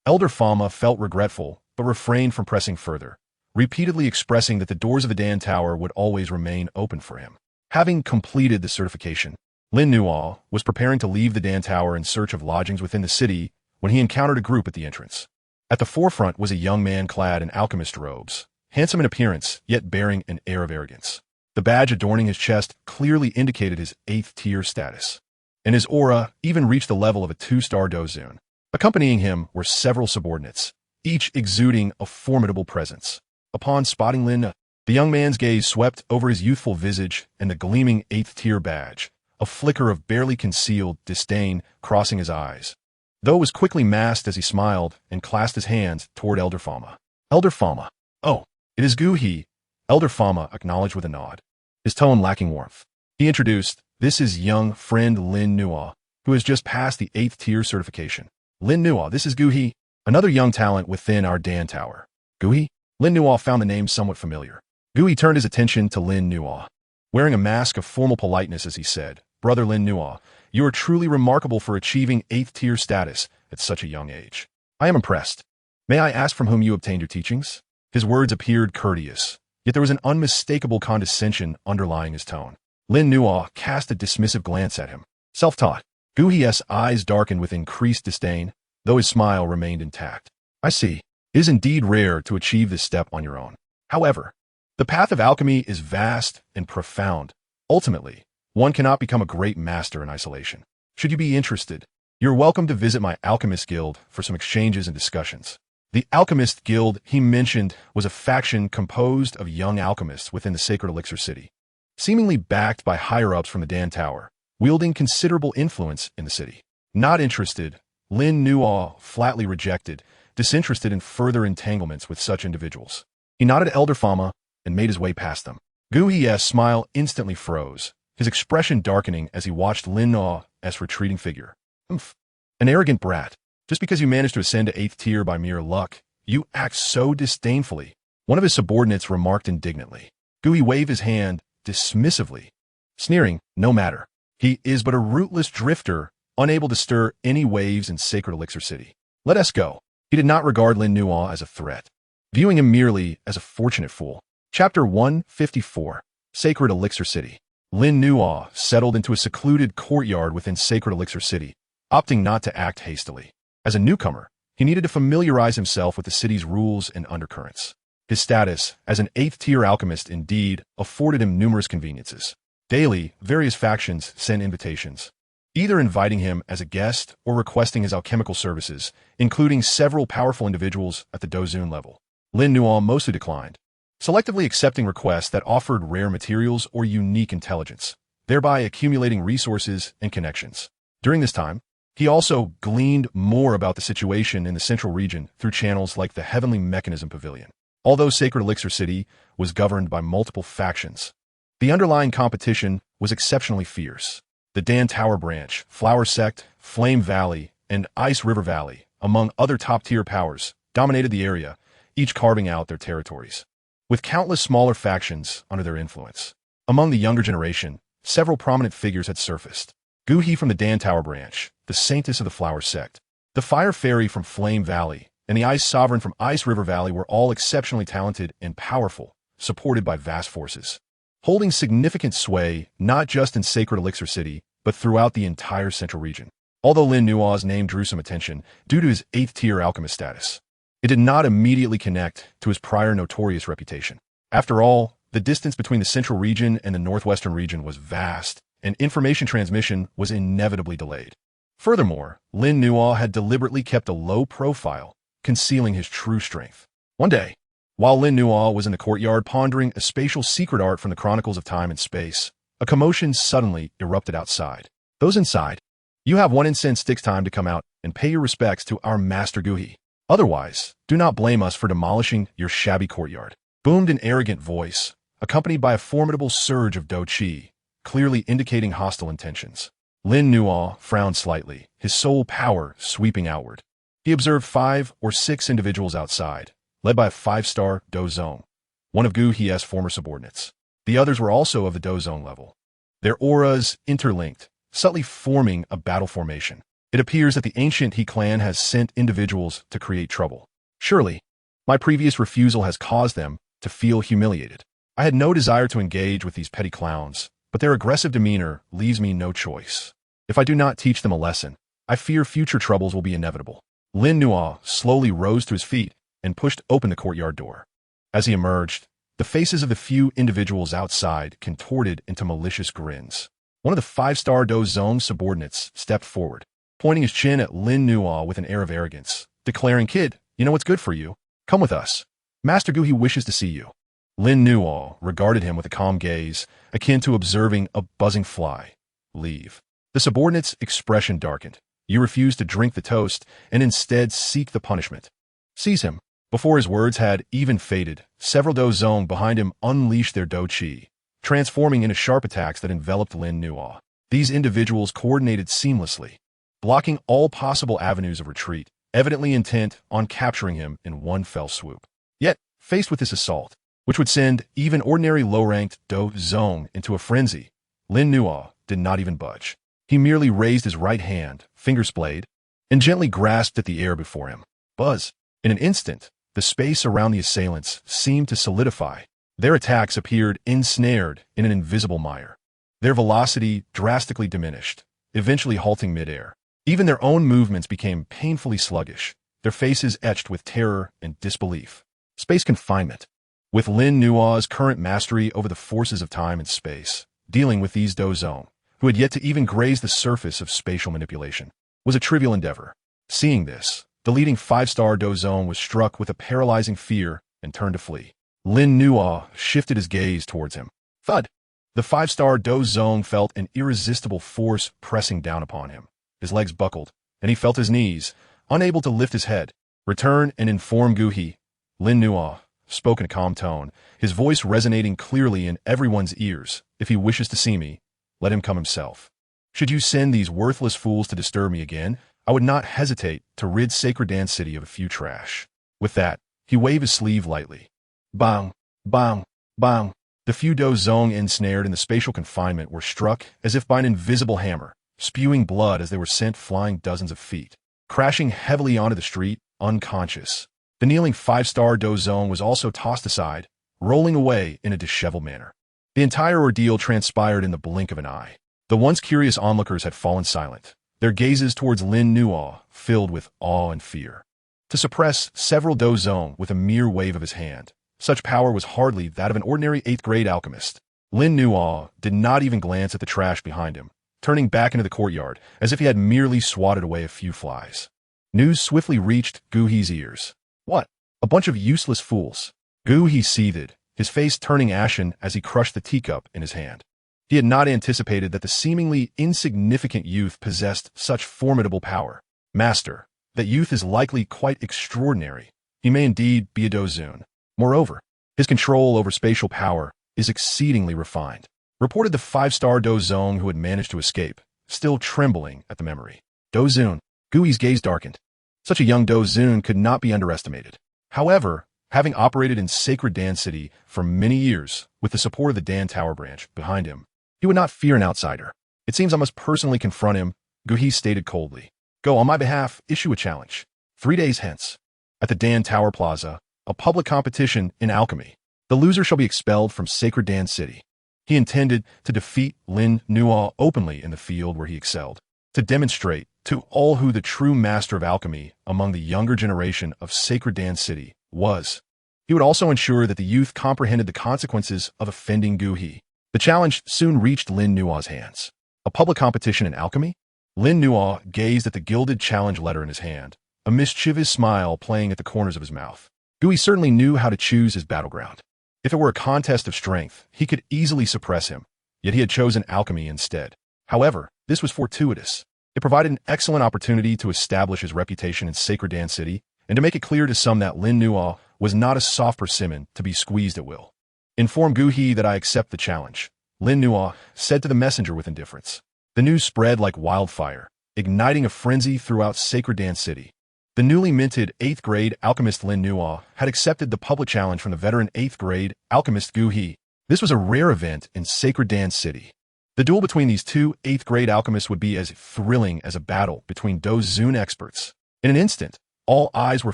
Elder Fama felt regretful, but refrained from pressing further, repeatedly expressing that the doors of the Dan Tower would always remain open for him. Having completed the certification, Lin Nua was preparing to leave the Dan Tower in search of lodgings within the city when he encountered a group at the entrance. At the forefront was a young man clad in alchemist robes, handsome in appearance, yet bearing an air of arrogance. The badge adorning his chest clearly indicated his 8th tier status, and his aura even reached the level of a 2-star dozun. Accompanying him were several subordinates, each exuding a formidable presence. Upon spotting Lin, the young man's gaze swept over his youthful visage and the gleaming 8th tier badge, a flicker of barely concealed disdain crossing his eyes, though it was quickly masked as he smiled and clasped his hands toward Elder Fama. Elder Fama. Oh, it is Gu He. Elder Fama acknowledged with a nod, his tone lacking warmth. He introduced, this is young friend Lin Nua, who has just passed the 8th tier certification. Lin Nua, this is Gu He, another young talent within our Dan Tower. Gu He? Lin Nua found the name somewhat familiar. Gu He turned his attention to Lin Nua, wearing a mask of formal politeness as he said, Brother Lin Nua, you are truly remarkable for achieving 8th tier status at such a young age. I am impressed. May I ask from whom you obtained your teachings? His words appeared courteous, yet there was an unmistakable condescension underlying his tone. Lin Nua cast a dismissive glance at him. Self-taught. Gu He's eyes darkened with increased disdain, though his smile remained intact. I see. It is indeed rare to achieve this step on your own. However, the path of alchemy is vast and profound. Ultimately, one cannot become a great master in isolation. Should you be interested, you're welcome to visit my Alchemist Guild for some exchanges and discussions. The Alchemist Guild he mentioned was a faction composed of young alchemists within the Sacred Elixir City, seemingly backed by higher-ups from the Dan Tower, wielding considerable influence in the city. Not interested, Lin Nua flatly rejected, disinterested in further entanglements with such individuals. He nodded to Elder Fama and made his way past them. Gu He's smile instantly froze, his expression darkening as he watched Lin Nuo's retreating figure. Humph. An arrogant brat. Just because you managed to ascend to 8th tier by mere luck, you act so disdainfully. One of his subordinates remarked indignantly. Gu He waved his hand dismissively, sneering, no matter. He is but a rootless drifter, unable to stir any waves in Sacred Elixir City. Let us go. He did not regard Lin Nuo as a threat, viewing him merely as a fortunate fool. Chapter 154. Sacred Elixir City. Lin Nuo settled into a secluded courtyard within Sacred Elixir City, opting not to act hastily. As a newcomer, he needed to familiarize himself with the city's rules and undercurrents. His status as an 8th-tier alchemist indeed afforded him numerous conveniences. Daily, various factions sent invitations, either inviting him as a guest or requesting his alchemical services, including several powerful individuals at the Dozun level. Lin Nuo mostly declined, selectively accepting requests that offered rare materials or unique intelligence, thereby accumulating resources and connections. During this time, he also gleaned more about the situation in the central region through channels like the Heavenly Mechanism Pavilion. Although Sacred Elixir City was governed by multiple factions, the underlying competition was exceptionally fierce. The Dan Tower Branch, Flower Sect, Flame Valley, and Ice River Valley, among other top-tier powers, dominated the area, each carving out their territories, with countless smaller factions under their influence. Among the younger generation, several prominent figures had surfaced. Gu He from the Dan Tower Branch, the Saintess of the Flower Sect, the Fire Fairy from Flame Valley, and the Ice Sovereign from Ice River Valley were all exceptionally talented and powerful, supported by vast forces, holding significant sway not just in Sacred Elixir City, but throughout the entire central region. Although Lin Nuo's name drew some attention due to his 8th-tier alchemist status, it did not immediately connect to his prior notorious reputation. After all, the distance between the central region and the northwestern region was vast, and information transmission was inevitably delayed. Furthermore, Lin Nuo had deliberately kept a low profile, concealing his true strength. One day, while Lin Nuo was in the courtyard pondering a spatial secret art from the Chronicles of Time and Space, a commotion suddenly erupted outside. Those inside, you have 1 incense sticks time to come out and pay your respects to our Master Gu He. Otherwise, do not blame us for demolishing your shabby courtyard. Boomed an arrogant voice, accompanied by a formidable surge of Dou Qi, clearly indicating hostile intentions. Lin Nuo frowned slightly, his soul power sweeping outward. He observed 5 or 6 individuals outside, led by a 5-star Dozong, one of Gu He's former subordinates. The others were also of the Dozong level, their auras interlinked, subtly forming a battle formation. It appears that the ancient He clan has sent individuals to create trouble. Surely, my previous refusal has caused them to feel humiliated. I had no desire to engage with these petty clowns, but their aggressive demeanor leaves me no choice. If I do not teach them a lesson, I fear future troubles will be inevitable. Lin Nuo slowly rose to his feet and pushed open the courtyard door. As he emerged, the faces of the few individuals outside contorted into malicious grins. One of the 5-star Dozong subordinates stepped forward, pointing his chin at Lin Nuo with an air of arrogance, declaring, "Kid, you know what's good for you? Come with us. Master Gu He wishes to see you." Lin Nuo regarded him with a calm gaze, akin to observing a buzzing fly. "Leave." The subordinate's expression darkened. "You refuse to drink the toast and instead seek the punishment. Seize him." Before his words had even faded, several Dozong behind him unleashed their Dou Qi, transforming into sharp attacks that enveloped Lin Nuo. These individuals coordinated seamlessly, blocking all possible avenues of retreat, evidently intent on capturing him in one fell swoop. Yet, faced with this assault, which would send even ordinary low-ranked Dozong into a frenzy, Lin Nuo did not even budge. He merely raised his right hand, finger splayed, and gently grasped at the air before him. Buzz! In an instant, the space around the assailants seemed to solidify. Their attacks appeared ensnared in an invisible mire. Their velocity drastically diminished, eventually halting midair. Even their own movements became painfully sluggish, their faces etched with terror and disbelief. Space confinement. With Lin Nuo's current mastery over the forces of time and space, dealing with these Dozong, who had yet to even graze the surface of spatial manipulation, was a trivial endeavor. Seeing this, the leading 5-star Dozong was struck with a paralyzing fear and turned to flee. Lin Nuo shifted his gaze towards him. Thud! The 5-star Dozong felt an irresistible force pressing down upon him. His legs buckled, and he felt his knees, unable to lift his head. Return and inform Gu He. Lin Nuo spoke in a calm tone, his voice resonating clearly in everyone's ears. If he wishes to see me, let him come himself. Should you send these worthless fools to disturb me again, I would not hesitate to rid Sacred Dance City of a few trash. With that, he waved his sleeve lightly. Bang, bang, bang. The few Dou Zong ensnared in the spatial confinement were struck as if by an invisible hammer, spewing blood as they were sent flying dozens of feet, crashing heavily onto the street, unconscious. The kneeling 5-star Dou Zong was also tossed aside, rolling away in a disheveled manner. The entire ordeal transpired in the blink of an eye. The once curious onlookers had fallen silent, their gazes towards Lin Nuo filled with awe and fear. To suppress several Dou Zong with a mere wave of his hand, such power was hardly that of an ordinary 8th-grade alchemist. Lin Nuo did not even glance at the trash behind him, turning back into the courtyard as if he had merely swatted away a few flies. News swiftly reached Gu He's ears. What? A bunch of useless fools. Gu He seethed, his face turning ashen as he crushed the teacup in his hand. He had not anticipated that the seemingly insignificant youth possessed such formidable power. Master, that youth is likely quite extraordinary. He may indeed be a Dou Zun. Moreover, his control over spatial power is exceedingly refined, reported the 5-star Dou Zong who had managed to escape, still trembling at the memory. Dou Zun. Gu He's gaze darkened. Such a young Dou Zun could not be underestimated. However, having operated in Sacred Dan City for many years with the support of the Dan Tower branch behind him, he would not fear an outsider. It seems I must personally confront him, Gu He stated coldly. Go, on my behalf, issue a challenge. 3 days hence. At the Dan Tower Plaza, a public competition in alchemy. The loser shall be expelled from Sacred Dan City. He intended to defeat Lin Nuo openly in the field where he excelled, to demonstrate to all who the true master of alchemy among the younger generation of Sacred Dan City was. He would also ensure that the youth comprehended the consequences of offending Gu He. The challenge soon reached Lin Nuo's hands. A public competition in alchemy? Lin Nuo gazed at the gilded challenge letter in his hand, a mischievous smile playing at the corners of his mouth. Gu He certainly knew how to choose his battleground. If it were a contest of strength, he could easily suppress him, yet he had chosen alchemy instead. However, this was fortuitous. It provided an excellent opportunity to establish his reputation in Sacred Dan City and to make it clear to some that Lin Nuo was not a soft persimmon to be squeezed at will. Inform Gu He that I accept the challenge, Lin Nuo said to the messenger with indifference. The news spread like wildfire, igniting a frenzy throughout Sacred Dan City. The newly minted 8th-grade alchemist Lin Nuo had accepted the public challenge from the veteran 8th-grade alchemist Gu He. This was a rare event in Sacred Dan City. The duel between these two 8th-grade alchemists would be as thrilling as a battle between Dou Zun experts. In an instant, all eyes were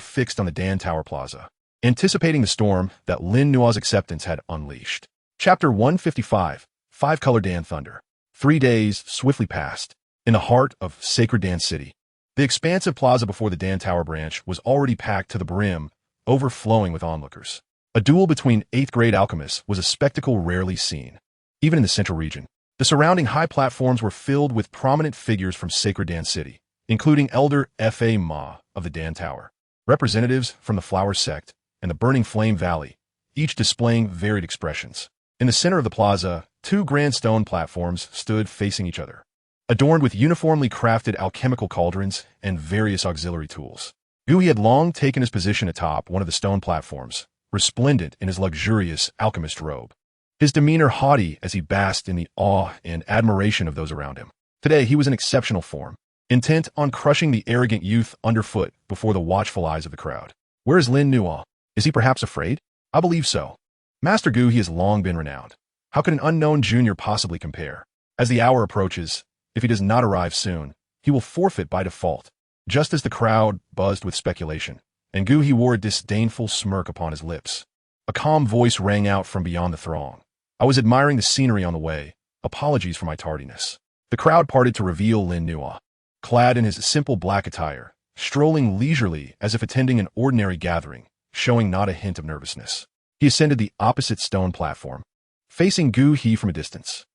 fixed on the Dan Tower Plaza, anticipating the storm that Lin Nuo's acceptance had unleashed. Chapter 155, 5-Color Dan Thunder. 3 days swiftly passed. In the heart of Sacred Dan City, the expansive plaza before the Dan Tower branch was already packed to the brim, overflowing with onlookers. A duel between 8th-grade alchemists was a spectacle rarely seen. Even in the central region, the surrounding high platforms were filled with prominent figures from Sacred Dan City, including Elder Fa Ma of the Dan Tower, representatives from the Flower Sect, and the Burning Flame Valley, each displaying varied expressions. In the center of the plaza, 2 grand stone platforms stood facing each other, adorned with uniformly crafted alchemical cauldrons and various auxiliary tools. Gu He had long taken his position atop one of the stone platforms, resplendent in his luxurious alchemist robe, his demeanor haughty as he basked in the awe and admiration of those around him. Today he was in exceptional form, intent on crushing the arrogant youth underfoot before the watchful eyes of the crowd. Where is Lin Nuo? Is he perhaps afraid? I believe so. Master Gu He has long been renowned. How could an unknown junior possibly compare? As the hour approaches, if he does not arrive soon, he will forfeit by default. Just as the crowd buzzed with speculation, and Gu He wore a disdainful smirk upon his lips, a calm voice rang out from beyond the throng. I was admiring the scenery on the way. Apologies for my tardiness. The crowd parted to reveal Lin Nuo, clad in his simple black attire, strolling leisurely as if attending an ordinary gathering, showing not a hint of nervousness. He ascended the opposite stone platform, facing Gu He from a distance.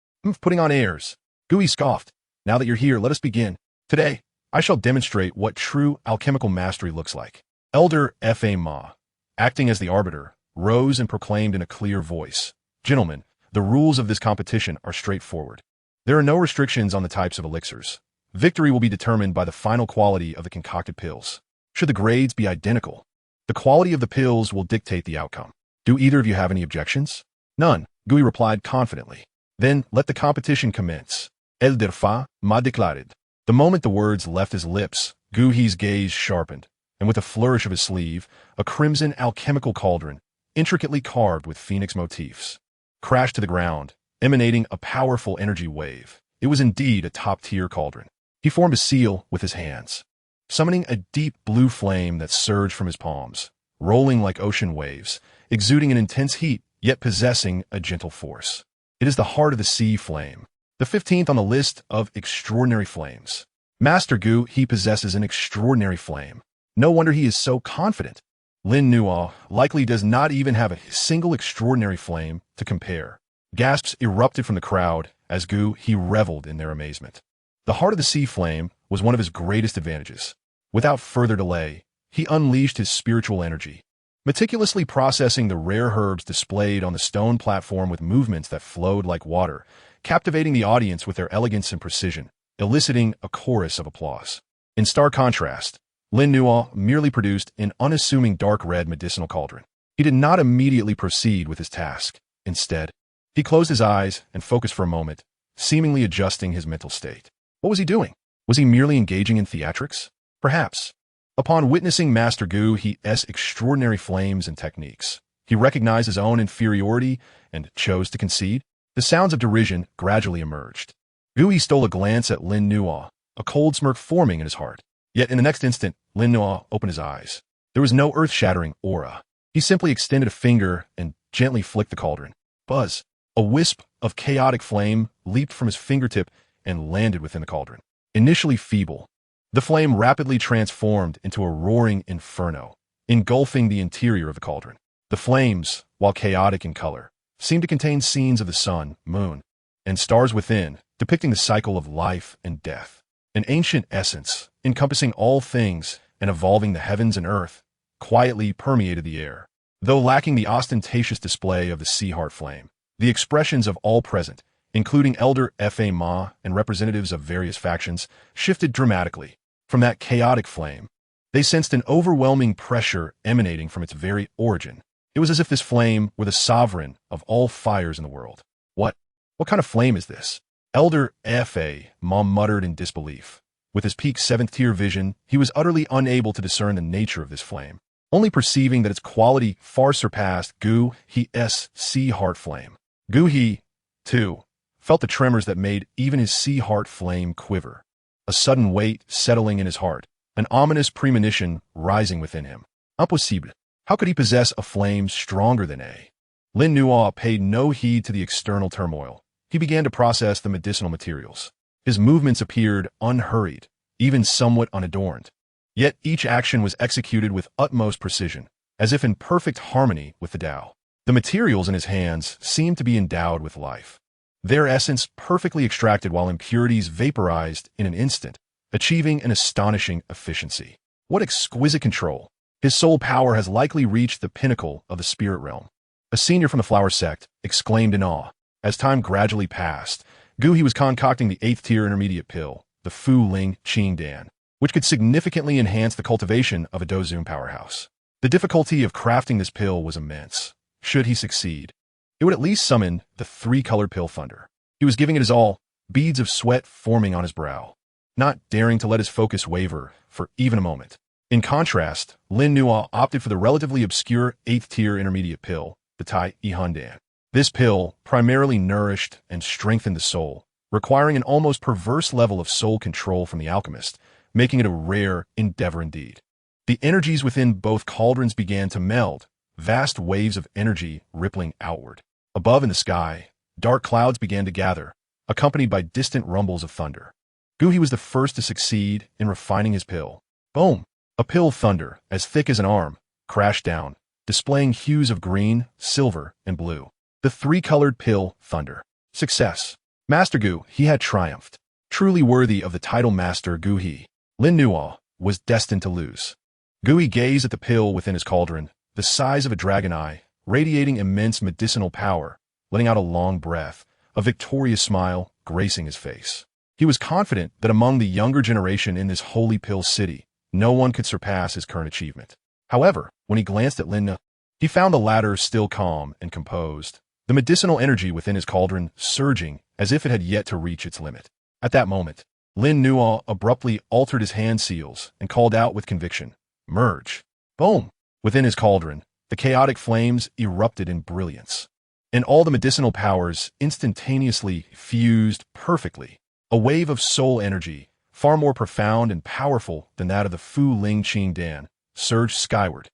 Putting on airs. Gu He scoffed. Now that you're here, let us begin. Today, I shall demonstrate what true alchemical mastery looks like. Elder Fa Ma, acting as the arbiter, rose and proclaimed in a clear voice. Gentlemen, the rules of this competition are straightforward. There are no restrictions on the types of elixirs. Victory will be determined by the final quality of the concocted pills. Should the grades be identical? The quality of the pills will dictate the outcome. Do either of you have any objections? None, Gui replied confidently. Then let the competition commence. El Derfa m'a déclaré. The moment the words left his lips, Gui's gaze sharpened, and with a flourish of his sleeve, a crimson alchemical cauldron, intricately carved with phoenix motifs, crashed to the ground, emanating a powerful energy wave. It was indeed a top-tier cauldron. He formed a seal with his hands, summoning a deep blue flame that surged from his palms, rolling like ocean waves, exuding an intense heat, yet possessing a gentle force. It is the heart of the sea flame, the 15th on the list of extraordinary flames. Master Gu, he possesses an extraordinary flame. No wonder he is so confident. Lin Nuo likely does not even have a single extraordinary flame to compare. Gasps erupted from the crowd as Gu, he reveled in their amazement. The heart of the sea flame was one of his greatest advantages. Without further delay, he unleashed his spiritual energy, meticulously processing the rare herbs displayed on the stone platform with movements that flowed like water, captivating the audience with their elegance and precision, eliciting a chorus of applause. In stark contrast, Lin Nuo merely produced an unassuming dark red medicinal cauldron. He did not immediately proceed with his task. Instead, he closed his eyes and focused for a moment, seemingly adjusting his mental state. What was he doing? Was he merely engaging in theatrics? Perhaps. Upon witnessing Master Gu's extraordinary flames and techniques, he recognized his own inferiority and chose to concede. The sounds of derision gradually emerged. Gui stole a glance at Lin Nuo, a cold smirk forming in his heart. Yet in the next instant, Lin Nuo opened his eyes. There was no earth-shattering aura. He simply extended a finger and gently flicked the cauldron. Buzz! A wisp of chaotic flame leaped from his fingertip and landed within the cauldron. Initially feeble, the flame rapidly transformed into a roaring inferno, engulfing the interior of the cauldron. The flames, while chaotic in color, seemed to contain scenes of the sun, moon, and stars within, depicting the cycle of life and death. An ancient essence, encompassing all things and evolving the heavens and earth, quietly permeated the air. Though lacking the ostentatious display of the sea heart flame, the expressions of all present, including Elder Fa Ma and representatives of various factions, shifted dramatically. From that chaotic flame, they sensed an overwhelming pressure emanating from its very origin. It was as if this flame were the sovereign of all fires in the world. What kind of flame is this? Elder Fa Ma muttered in disbelief. With his peak 7th-tier vision, he was utterly unable to discern the nature of this flame, only perceiving that its quality far surpassed Gu's sea heart flame. Gu, too, felt the tremors that made even his sea heart flame quiver. A sudden weight settling in his heart, an ominous premonition rising within him. Impossible. How could he possess a flame stronger than A? Lin Nuo paid no heed to the external turmoil. He began to process the medicinal materials. His movements appeared unhurried, even somewhat unadorned. Yet each action was executed with utmost precision, as if in perfect harmony with the Tao. The materials in his hands seemed to be endowed with life, their essence perfectly extracted while impurities vaporized in an instant, achieving an astonishing efficiency. What exquisite control! His soul power has likely reached the pinnacle of the spirit realm. A senior from the flower sect exclaimed in awe. As time gradually passed, Gu was concocting the 8th-tier intermediate pill, the Fu Ling Qing Dan, which could significantly enhance the cultivation of a Dozun powerhouse. The difficulty of crafting this pill was immense. Should he succeed, it would at least summon the 3-colored pill thunder. He was giving it his all, beads of sweat forming on his brow, not daring to let his focus waver for even a moment. In contrast, Lin Nuo opted for the relatively obscure 8th-tier intermediate pill, the Tai Yihandan. This pill primarily nourished and strengthened the soul, requiring an almost perverse level of soul control from the alchemist, making it a rare endeavor indeed. The energies within both cauldrons began to meld, vast waves of energy rippling outward. Above in the sky, dark clouds began to gather, accompanied by distant rumbles of thunder. Gu was the first to succeed in refining his pill. Boom! A pill thunder, as thick as an arm, crashed down, displaying hues of green, silver, and blue. The 3-colored pill thunder. Success. Master Gu, he had triumphed. Truly worthy of the title Master Gu he. Lin Nuo was destined to lose. Gu gazed at the pill within his cauldron, the size of a dragon eye, radiating immense medicinal power, letting out a long breath, a victorious smile gracing his face. He was confident that among the younger generation in this holy pill city, no one could surpass his current achievement. However, when he glanced at Lin Nu, he found the latter still calm and composed, the medicinal energy within his cauldron surging as if it had yet to reach its limit. At that moment, Lin Nu abruptly altered his hand seals and called out with conviction, "Merge!" Boom! Within his cauldron, the chaotic flames erupted in brilliance, and all the medicinal powers instantaneously fused perfectly. A wave of soul energy, far more profound and powerful than that of the Fu Ling Qing Dan, surged skyward.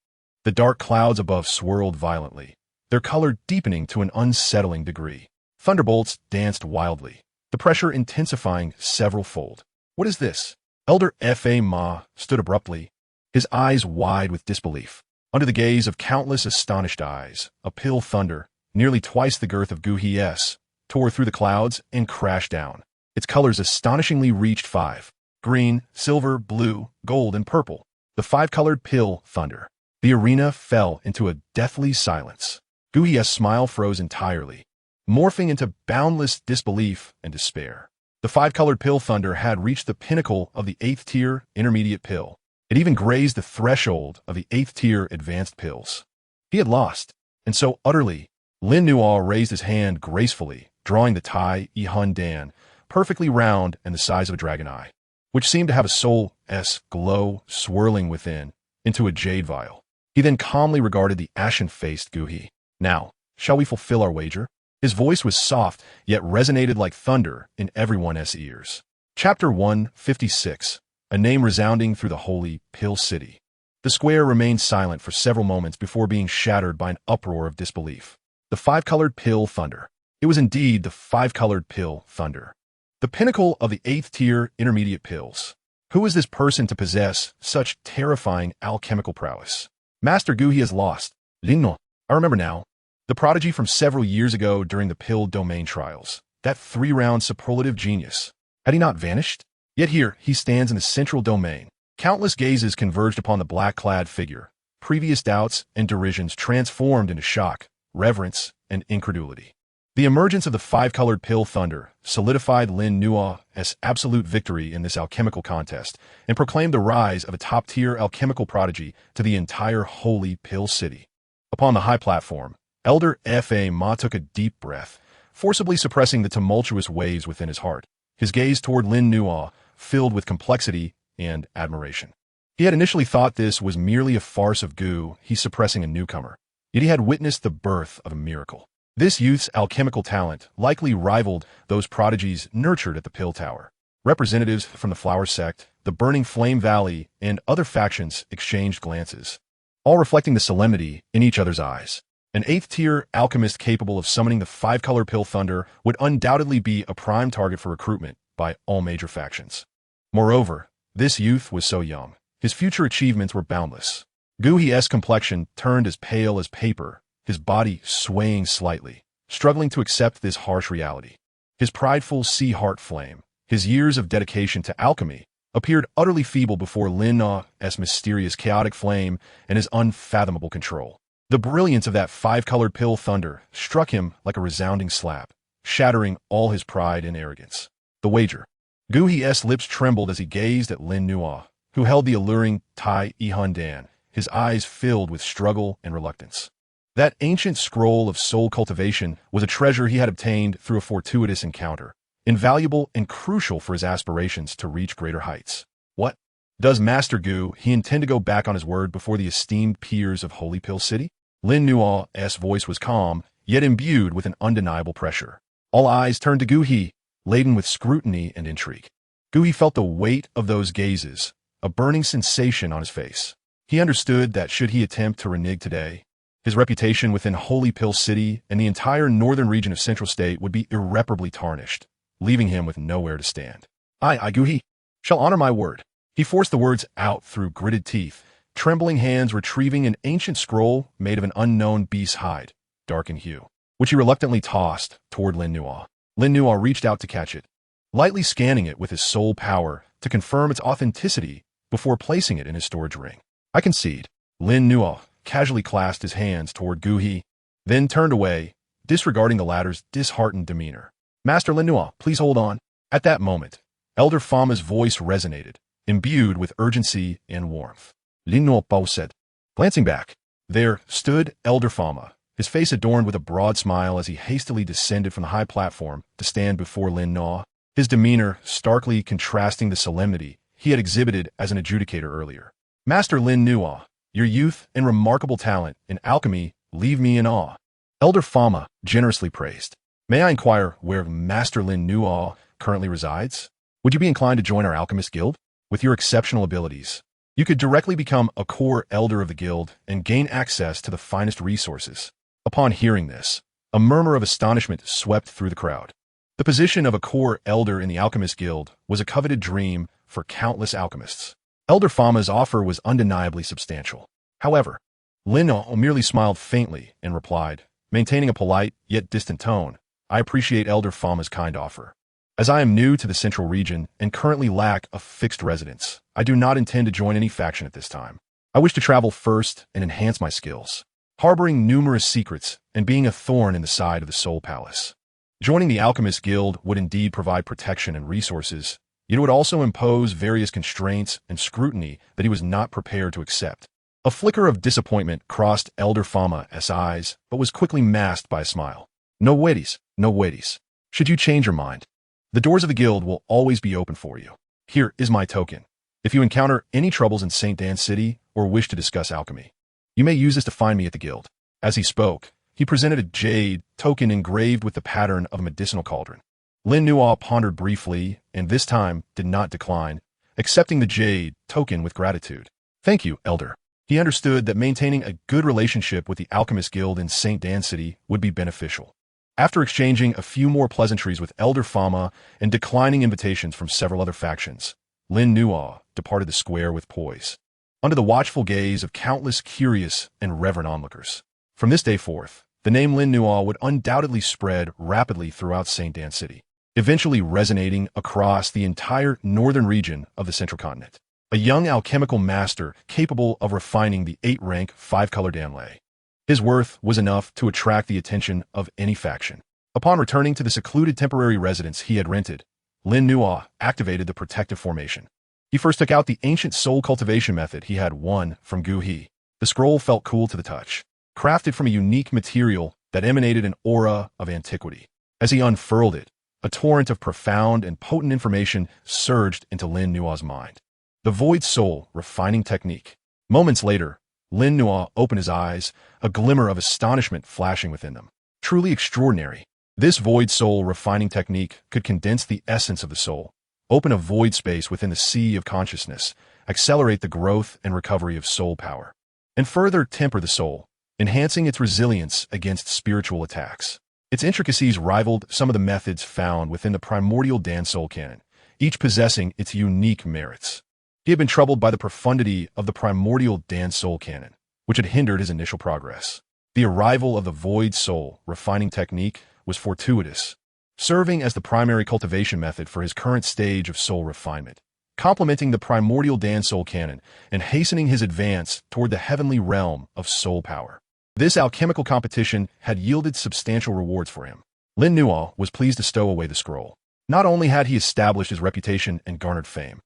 The dark clouds above swirled violently, their color deepening to an unsettling degree. Thunderbolts danced wildly, the pressure intensifying several-fold. "What is this?" Elder Fa Ma stood abruptly, his eyes wide with disbelief. Under the gaze of countless astonished eyes, a pill thunder, nearly twice the girth of Gu Hi's, tore through the clouds and crashed down. Its colors astonishingly reached 5: green, silver, blue, gold, and purple. The 5-colored pill thunder. The arena fell into a deathly silence. Gu Hi's smile froze entirely, morphing into boundless disbelief and despair. The 5-colored pill thunder had reached the pinnacle of the 8th-tier intermediate pill. It even grazed the threshold of the 8th-tier advanced pills. He had lost, and so utterly. Lin Nu raised his hand gracefully, drawing the Tai Ihun Dan, perfectly round and the size of a dragon eye, which seemed to have a soul-esque glow swirling within, into a jade vial. He then calmly regarded the ashen-faced Gu Hi. "Now, shall we fulfill our wager?" His voice was soft, yet resonated like thunder in everyone's ears. Chapter 156. A name resounding through the holy Pill City. The square remained silent for several moments before being shattered by an uproar of disbelief. The 5-colored pill thunder. It was indeed the 5-colored pill thunder. The pinnacle of the 8th-tier intermediate pills. Who is this person to possess such terrifying alchemical prowess? Master Gu Hi has lost. Lin Nu, I remember now. The prodigy from several years ago during the pill domain trials. That 3-round superlative genius. Had he not vanished? Yet here he stands in the central domain. Countless gazes converged upon the black-clad figure. Previous doubts and derisions transformed into shock, reverence, and incredulity. The emergence of the 5-colored pill thunder solidified Lin Nu's absolute victory in this alchemical contest and proclaimed the rise of a top-tier alchemical prodigy to the entire holy Pill City. Upon the high platform, Elder Fa Ma took a deep breath, forcibly suppressing the tumultuous waves within his heart. His gaze toward Lin Nu filled with complexity and admiration. He had initially thought this was merely a farce of Gu Hi suppressing a newcomer, yet he had witnessed the birth of a miracle. This youth's alchemical talent likely rivaled those prodigies nurtured at the Pill Tower. Representatives from the Flower Sect, the Burning Flame Valley, and other factions exchanged glances, all reflecting the solemnity in each other's eyes. An 8th-tier alchemist capable of summoning the 5-color pill thunder would undoubtedly be a prime target for recruitment by all major factions. Moreover, this youth was so young. His future achievements were boundless. Gu Hi's complexion turned as pale as paper, his body swaying slightly, struggling to accept this harsh reality. His prideful sea heart flame, his years of dedication to alchemy, appeared utterly feeble before Lin Nu's mysterious chaotic flame and his unfathomable control. The brilliance of that 5-colored pill thunder struck him like a resounding slap, shattering all his pride and arrogance. The wager. Gu Hi's lips trembled as he gazed at Lin Nu, who held the alluring Tai Ihun Dan, his eyes filled with struggle and reluctance. That ancient scroll of soul cultivation was a treasure he had obtained through a fortuitous encounter, invaluable and crucial for his aspirations to reach greater heights. What? Does Master Gu Hi intend to go back on his word before the esteemed peers of Holy Pill City? Lin Nu's voice was calm, yet imbued with an undeniable pressure. All eyes turned to Gu Hi, laden with scrutiny and intrigue. Gu Hi felt the weight of those gazes, a burning sensation on his face. He understood that should he attempt to renege today, his reputation within Holy Pill City and the entire northern region of Central State would be irreparably tarnished, leaving him with nowhere to stand. I, Gu Hi, shall honor my word. He forced the words out through gritted teeth, trembling hands retrieving an ancient scroll made of an unknown beast's hide, dark in hue, which he reluctantly tossed toward Lin Nu. Lin Nu reached out to catch it, lightly scanning it with his soul power to confirm its authenticity before placing it in his storage ring. I concede. Lin Nu casually clasped his hands toward Gu Hi, then turned away, disregarding the latter's disheartened demeanor. Master Lin Nu, please hold on. At that moment, Elder Fama's voice resonated, imbued with urgency and warmth. Lin Nuo said. Glancing back, there stood Elder Fama, his face adorned with a broad smile as he hastily descended from the high platform to stand before Lin Nuo, his demeanor starkly contrasting the solemnity he had exhibited as an adjudicator earlier. Master Lin Nuo, your youth and remarkable talent in alchemy leave me in awe. Elder Fama generously praised. May I inquire where Master Lin Nuo currently resides? Would you be inclined to join our alchemist guild? With your exceptional abilities, you could directly become a core elder of the guild and gain access to the finest resources. Upon hearing this, a murmur of astonishment swept through the crowd. The position of a core elder in the alchemist guild was a coveted dream for countless alchemists. Elder Fama's offer was undeniably substantial. However, Lin Nuo merely smiled faintly and replied, maintaining a polite yet distant tone, I appreciate Elder Fama's kind offer. As I am new to the central region and currently lack a fixed residence, I do not intend to join any faction at this time. I wish to travel first and enhance my skills, harboring numerous secrets and being a thorn in the side of the Soul Palace. Joining the Alchemist Guild would indeed provide protection and resources, yet it would also impose various constraints and scrutiny that he was not prepared to accept. A flicker of disappointment crossed Elder Fama's eyes, but was quickly masked by a smile. No waities, no waities. Should you change your mind, the doors of the guild will always be open for you. Here is my token. If you encounter any troubles in St. Dan City or wish to discuss alchemy, you may use this to find me at the guild. As he spoke, he presented a jade token engraved with the pattern of a medicinal cauldron. Lin Nuo pondered briefly and this time did not decline, accepting the jade token with gratitude. Thank you, Elder. He understood that maintaining a good relationship with the Alchemist Guild in St. Dan City would be beneficial. After exchanging a few more pleasantries with Elder Fama and declining invitations from several other factions, Lin Nuo departed the square with poise, under the watchful gaze of countless curious and reverent onlookers. From this day forth, the name Lin Nuo would undoubtedly spread rapidly throughout St. Dan City, eventually resonating across the entire northern region of the central continent. A young alchemical master capable of refining the 8-rank 5-color Danlei. His worth was enough to attract the attention of any faction. Upon returning to the secluded temporary residence he had rented, Lin Nuo activated the protective formation. He first took out the ancient soul cultivation method he had won from Gu He. The scroll felt cool to the touch, crafted from a unique material that emanated an aura of antiquity. As he unfurled it, a torrent of profound and potent information surged into Lin Nuo's mind. The Void Soul Refining Technique. Moments later, Lin Nuo opened his eyes, a glimmer of astonishment flashing within them. Truly extraordinary. This Void Soul Refining Technique could condense the essence of the soul, open a void space within the sea of consciousness, accelerate the growth and recovery of soul power, and further temper the soul, enhancing its resilience against spiritual attacks. Its intricacies rivaled some of the methods found within the primordial Dan Soul canon, each possessing its unique merits. He had been troubled by the profundity of the primordial Dan Soul canon, which had hindered his initial progress. The arrival of the Void Soul Refining Technique was fortuitous, serving as the primary cultivation method for his current stage of soul refinement, complementing the primordial Dan Soul canon and hastening his advance toward the heavenly realm of soul power. This alchemical competition had yielded substantial rewards for him. Lin Nuo was pleased to stow away the scroll. Not only had he established his reputation and garnered fame,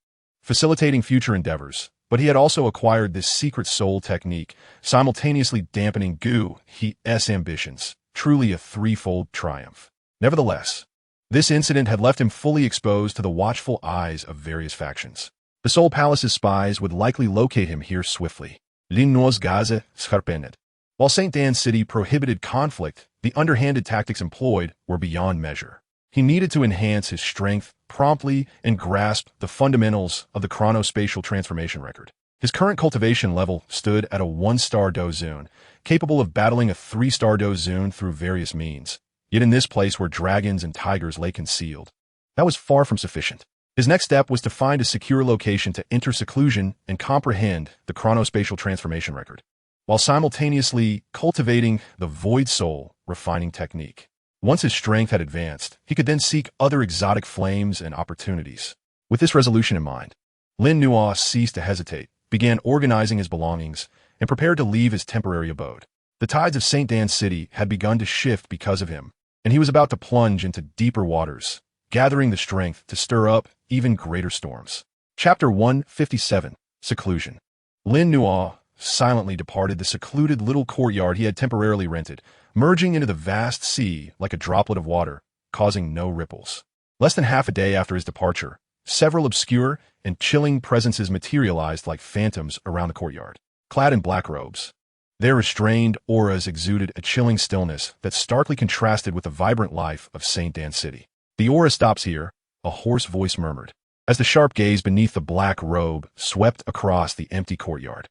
facilitating future endeavors, but he had also acquired this secret soul technique, simultaneously dampening Gu He's ambitions. Truly a threefold triumph. Nevertheless, this incident had left him fully exposed to the watchful eyes of various factions. The Soul Palace's spies would likely locate him here swiftly. Lin Nuo's gaze sharpened. While St. Dan City prohibited conflict, the underhanded tactics employed were beyond measure. He needed to enhance his strength promptly and grasp the fundamentals of the chronospatial transformation record. His current cultivation level stood at a 1-star Dozun, capable of battling a 3-star Dozun through various means. Yet in this place where dragons and tigers lay concealed, that was far from sufficient. His next step was to find a secure location to enter seclusion and comprehend the chronospatial transformation record, while simultaneously cultivating the Void Soul Refining Technique. Once his strength had advanced, he could then seek other exotic flames and opportunities. With this resolution in mind, Lin Nuo ceased to hesitate, began organizing his belongings, and prepared to leave his temporary abode. The tides of St. Dan City had begun to shift because of him, and he was about to plunge into deeper waters, gathering the strength to stir up even greater storms. Chapter 157, Seclusion. Lin Nuo silently departed the secluded little courtyard he had temporarily rented, merging into the vast sea like a droplet of water, causing no ripples. Less than half a day after his departure, several obscure and chilling presences materialized like phantoms around the courtyard. Clad in black robes, their restrained auras exuded a chilling stillness that starkly contrasted with the vibrant life of St. Dan City. "The aura stops here," a hoarse voice murmured, as the sharp gaze beneath the black robe swept across the empty courtyard.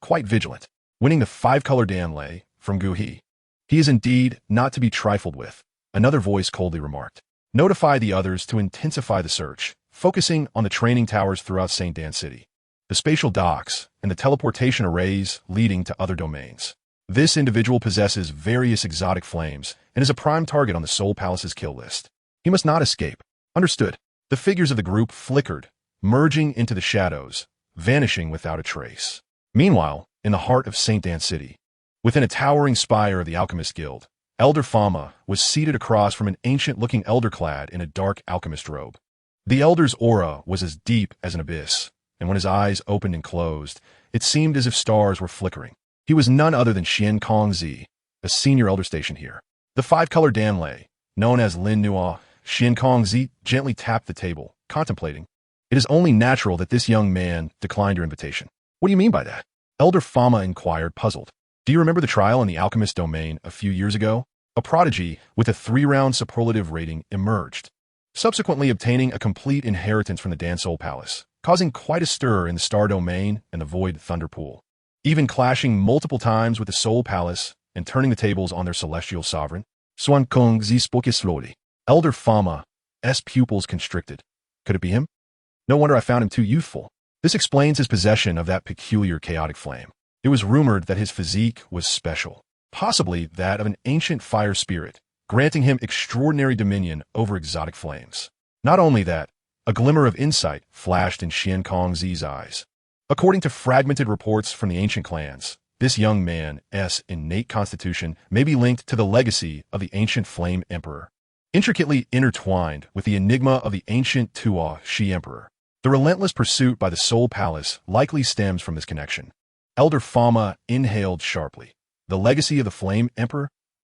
Quite vigilant, winning the 5-color Danlei from Gu He. "He is indeed not to be trifled with," another voice coldly remarked. "Notify the others to intensify the search, focusing on the training towers throughout St. Dan City, the spatial docks, and the teleportation arrays leading to other domains. This individual possesses various exotic flames and is a prime target on the Soul Palace's kill list. He must not escape." "Understood." The figures of the group flickered, merging into the shadows, vanishing without a trace. Meanwhile, in the heart of St. Dan City, within a towering spire of the Alchemist Guild, Elder Fama was seated across from an ancient-looking elder clad in a dark alchemist robe. The elder's aura was as deep as an abyss, and when his eyes opened and closed, it seemed as if stars were flickering. He was none other than Xian Kongzi, a senior elder stationed here. The 5-color Danlei, known as Lin Nuo, Xian Kongzi gently tapped the table, contemplating. "It is only natural that this young man declined your invitation." "What do you mean by that?" Elder Fama inquired, puzzled. "Do you remember the trial in the alchemist domain a few years ago? A prodigy with a 3-round superlative rating emerged, subsequently obtaining a complete inheritance from the Dan Soul Palace, causing quite a stir in the Star Domain and the Void Thunder Pool, even clashing multiple times with the Soul Palace and turning the tables on their celestial sovereign." Xuan Kongzi spoke slowly. Elder Fama's pupils constricted. Could it be him? No wonder I found him too youthful. This explains his possession of that peculiar chaotic flame. It was rumored that his physique was special, possibly that of an ancient fire spirit, granting him extraordinary dominion over exotic flames. Not only that, a glimmer of insight flashed in Xian Kongzi's eyes. According to fragmented reports from the ancient clans, this young man's innate constitution may be linked to the legacy of the ancient Flame Emperor, intricately intertwined with the enigma of the ancient Tuo Shi Emperor. The relentless pursuit by the Soul Palace likely stems from this connection. Elder Fama inhaled sharply. The legacy of the Flame Emperor?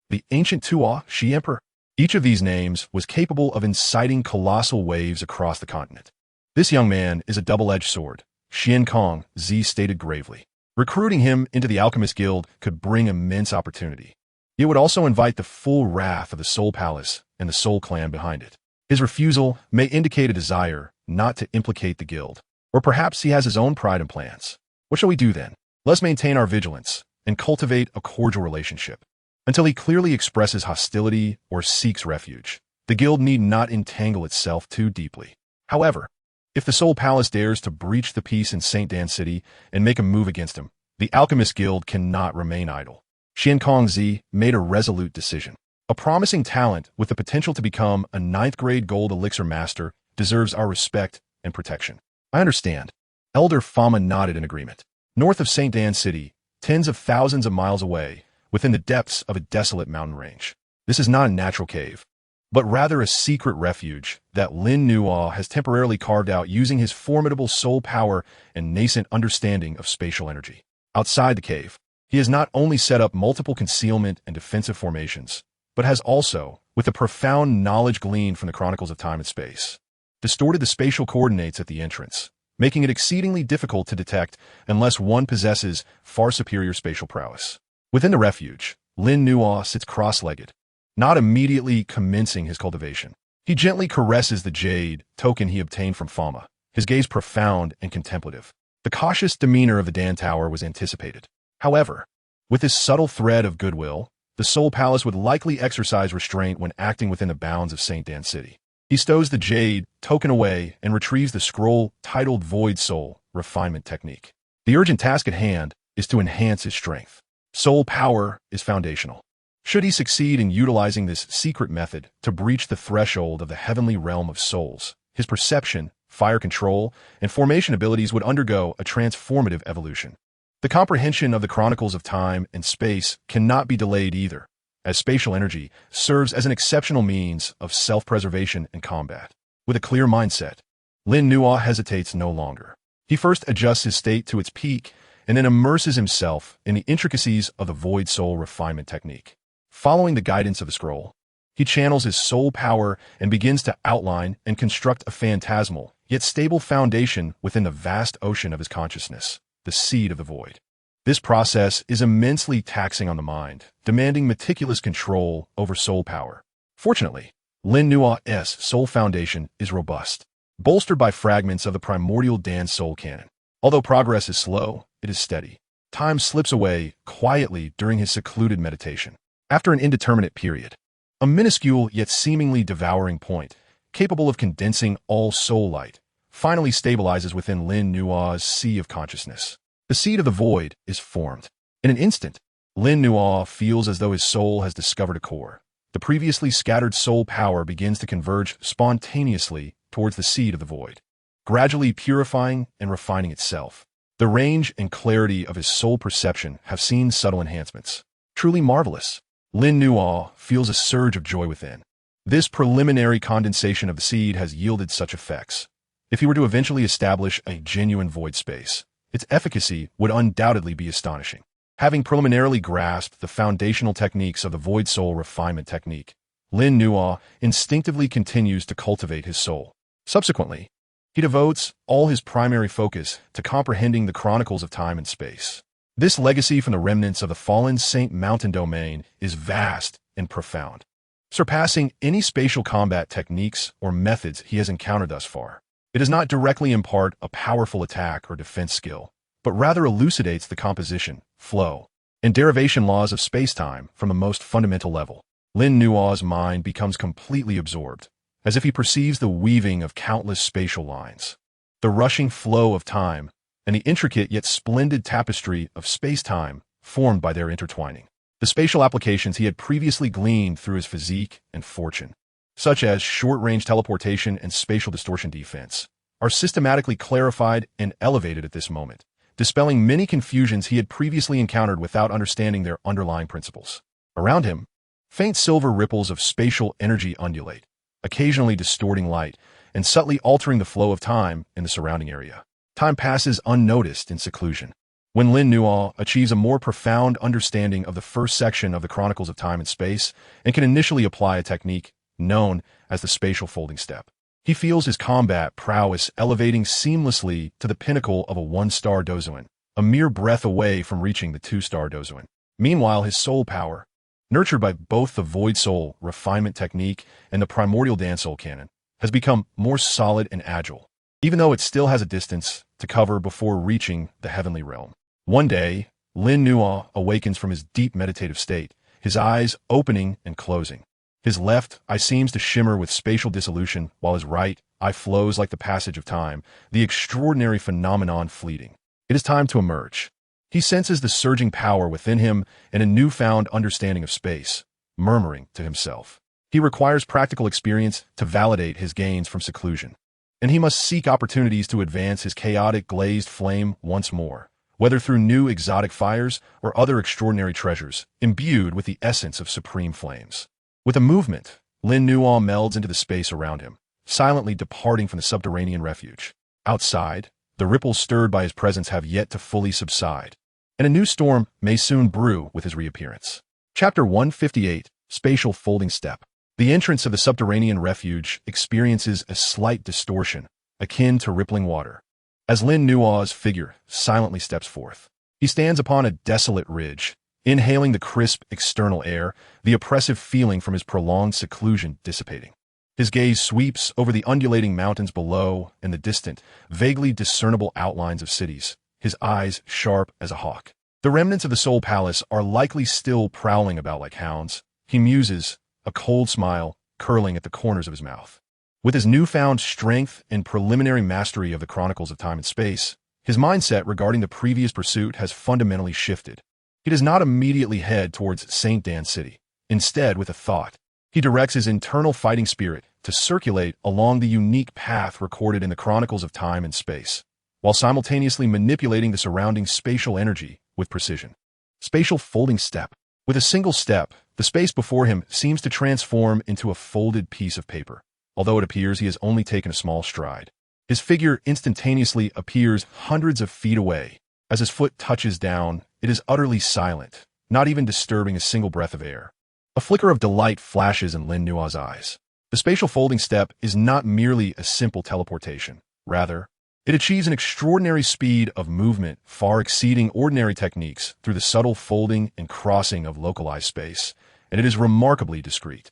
The ancient Tuo Shi Emperor? Each of these names was capable of inciting colossal waves across the continent. "This young man is a double-edged sword," Xian Kongzi stated gravely. "Recruiting him into the Alchemist Guild could bring immense opportunity. It would also invite the full wrath of the Soul Palace and the Soul Clan behind it. His refusal may indicate a desire not to implicate the guild, or perhaps he has his own pride and plans. What shall we do then? Let's maintain our vigilance and cultivate a cordial relationship. Until he clearly expresses hostility or seeks refuge, the guild need not entangle itself too deeply. However, if the Soul Palace dares to breach the peace in St. Dan City and make a move against him, the Alchemist Guild cannot remain idle." Xian Kongzi made a resolute decision. A promising talent with the potential to become a 9th-grade gold elixir master deserves our respect and protection. "I understand." Elder Fama nodded in agreement. North of St. Dan City, tens of thousands of miles away, within the depths of a desolate mountain range. This is not a natural cave, but rather a secret refuge that Lin Nuo has temporarily carved out using his formidable soul power and nascent understanding of spatial energy. Outside the cave, he has not only set up multiple concealment and defensive formations, but has also, with the profound knowledge gleaned from the Chronicles of Time and Space, distorted the spatial coordinates at the entrance, making it exceedingly difficult to detect unless one possesses far superior spatial prowess. Within the refuge, Lin Nuo sits cross-legged, not immediately commencing his cultivation. He gently caresses the jade token he obtained from Fama, his gaze profound and contemplative. The cautious demeanor of the Dan Tower was anticipated. However, with this subtle thread of goodwill, the Soul Palace would likely exercise restraint when acting within the bounds of St. Dan City. He stows the jade token away and retrieves the scroll titled Void Soul Refinement Technique. The urgent task at hand is to enhance his strength. Soul power is foundational. Should he succeed in utilizing this secret method to breach the threshold of the heavenly realm of souls, his perception, fire control, and formation abilities would undergo a transformative evolution. The comprehension of the Chronicles of Time and Space cannot be delayed either, as spatial energy serves as an exceptional means of self-preservation and combat. With a clear mindset, Lin Nuo hesitates no longer. He first adjusts his state to its peak and then immerses himself in the intricacies of the Void Soul refinement technique. Following the guidance of the scroll, he channels his soul power and begins to outline and construct a phantasmal, yet stable foundation within the vast ocean of his consciousness, the seed of the void. This process is immensely taxing on the mind, demanding meticulous control over soul power. Fortunately, Lin Nuo's soul foundation is robust, bolstered by fragments of the primordial Dan soul canon. Although progress is slow, it is steady. Time slips away quietly during his secluded meditation. After an indeterminate period, a minuscule yet seemingly devouring point, capable of condensing all soul light, finally stabilizes within Lin Nuo's sea of consciousness. The seed of the void is formed. In an instant, Lin Nuo feels as though his soul has discovered a core. The previously scattered soul power begins to converge spontaneously towards the seed of the void, gradually purifying and refining itself. The range and clarity of his soul perception have seen subtle enhancements. Truly marvelous. Lin Nuo feels a surge of joy within. This preliminary condensation of the seed has yielded such effects. If he were to eventually establish a genuine void space, its efficacy would undoubtedly be astonishing. Having preliminarily grasped the foundational techniques of the Void Soul refinement technique, Lin Nuo instinctively continues to cultivate his soul. Subsequently, he devotes all his primary focus to comprehending the chronicles of time and space. This legacy from the remnants of the fallen Saint Mountain domain is vast and profound, surpassing any spatial combat techniques or methods he has encountered thus far. It does not directly impart a powerful attack or defense skill, but rather elucidates the composition, flow, and derivation laws of space-time from the most fundamental level. Lin Nuo's mind becomes completely absorbed, as if he perceives the weaving of countless spatial lines, the rushing flow of time, and the intricate yet splendid tapestry of space-time formed by their intertwining. The spatial applications he had previously gleaned through his physique and fortune, such as short-range teleportation and spatial distortion defense, are systematically clarified and elevated at this moment, dispelling many confusions he had previously encountered without understanding their underlying principles. Around him, faint silver ripples of spatial energy undulate, occasionally distorting light and subtly altering the flow of time in the surrounding area. Time passes unnoticed in seclusion. When Lin Nuo achieves a more profound understanding of the first section of the Chronicles of Time and Space and can initially apply a technique known as the spatial folding step, he feels his combat prowess elevating seamlessly to the pinnacle of a 1-star dozuan, a mere breath away from reaching the 2-star dozuan. Meanwhile, his soul power, nurtured by both the Void Soul refinement technique and the primordial Dan soul canon, has become more solid and agile, even though it still has a distance to cover before reaching the heavenly realm. One day, Lin Nuo awakens from his deep meditative state, his eyes opening and closing. His left eye seems to shimmer with spatial dissolution, while his right eye flows like the passage of time, the extraordinary phenomenon fleeting. It is time to emerge. He senses the surging power within him and a newfound understanding of space, murmuring to himself. He requires practical experience to validate his gains from seclusion, and he must seek opportunities to advance his chaotic glazed flame once more, whether through new exotic fires or other extraordinary treasures, imbued with the essence of supreme flames. With a movement, Lin Nuo melds into the space around him, silently departing from the subterranean refuge. Outside, the ripples stirred by his presence have yet to fully subside, and a new storm may soon brew with his reappearance. Chapter 158, Spatial Folding Step. The entrance of the subterranean refuge experiences a slight distortion, akin to rippling water, as Lin Nuo's figure silently steps forth. He stands upon a desolate ridge, inhaling the crisp external air, the oppressive feeling from his prolonged seclusion dissipating. His gaze sweeps over the undulating mountains below and the distant, vaguely discernible outlines of cities, his eyes sharp as a hawk. The remnants of the Soul Palace are likely still prowling about like hounds, he muses, a cold smile curling at the corners of his mouth. With his newfound strength and preliminary mastery of the Chronicles of Time and Space, his mindset regarding the previous pursuit has fundamentally shifted. He does not immediately head towards St. Dan City. Instead, with a thought, he directs his internal fighting spirit to circulate along the unique path recorded in the Chronicles of Time and Space, while simultaneously manipulating the surrounding spatial energy with precision. Spatial folding step. With a single step, the space before him seems to transform into a folded piece of paper, although it appears he has only taken a small stride. His figure instantaneously appears hundreds of feet away. As his foot touches down, it is utterly silent, not even disturbing a single breath of air. A flicker of delight flashes in Lin Nua's eyes. The spatial folding step is not merely a simple teleportation. Rather, it achieves an extraordinary speed of movement far exceeding ordinary techniques through the subtle folding and crossing of localized space, and it is remarkably discrete.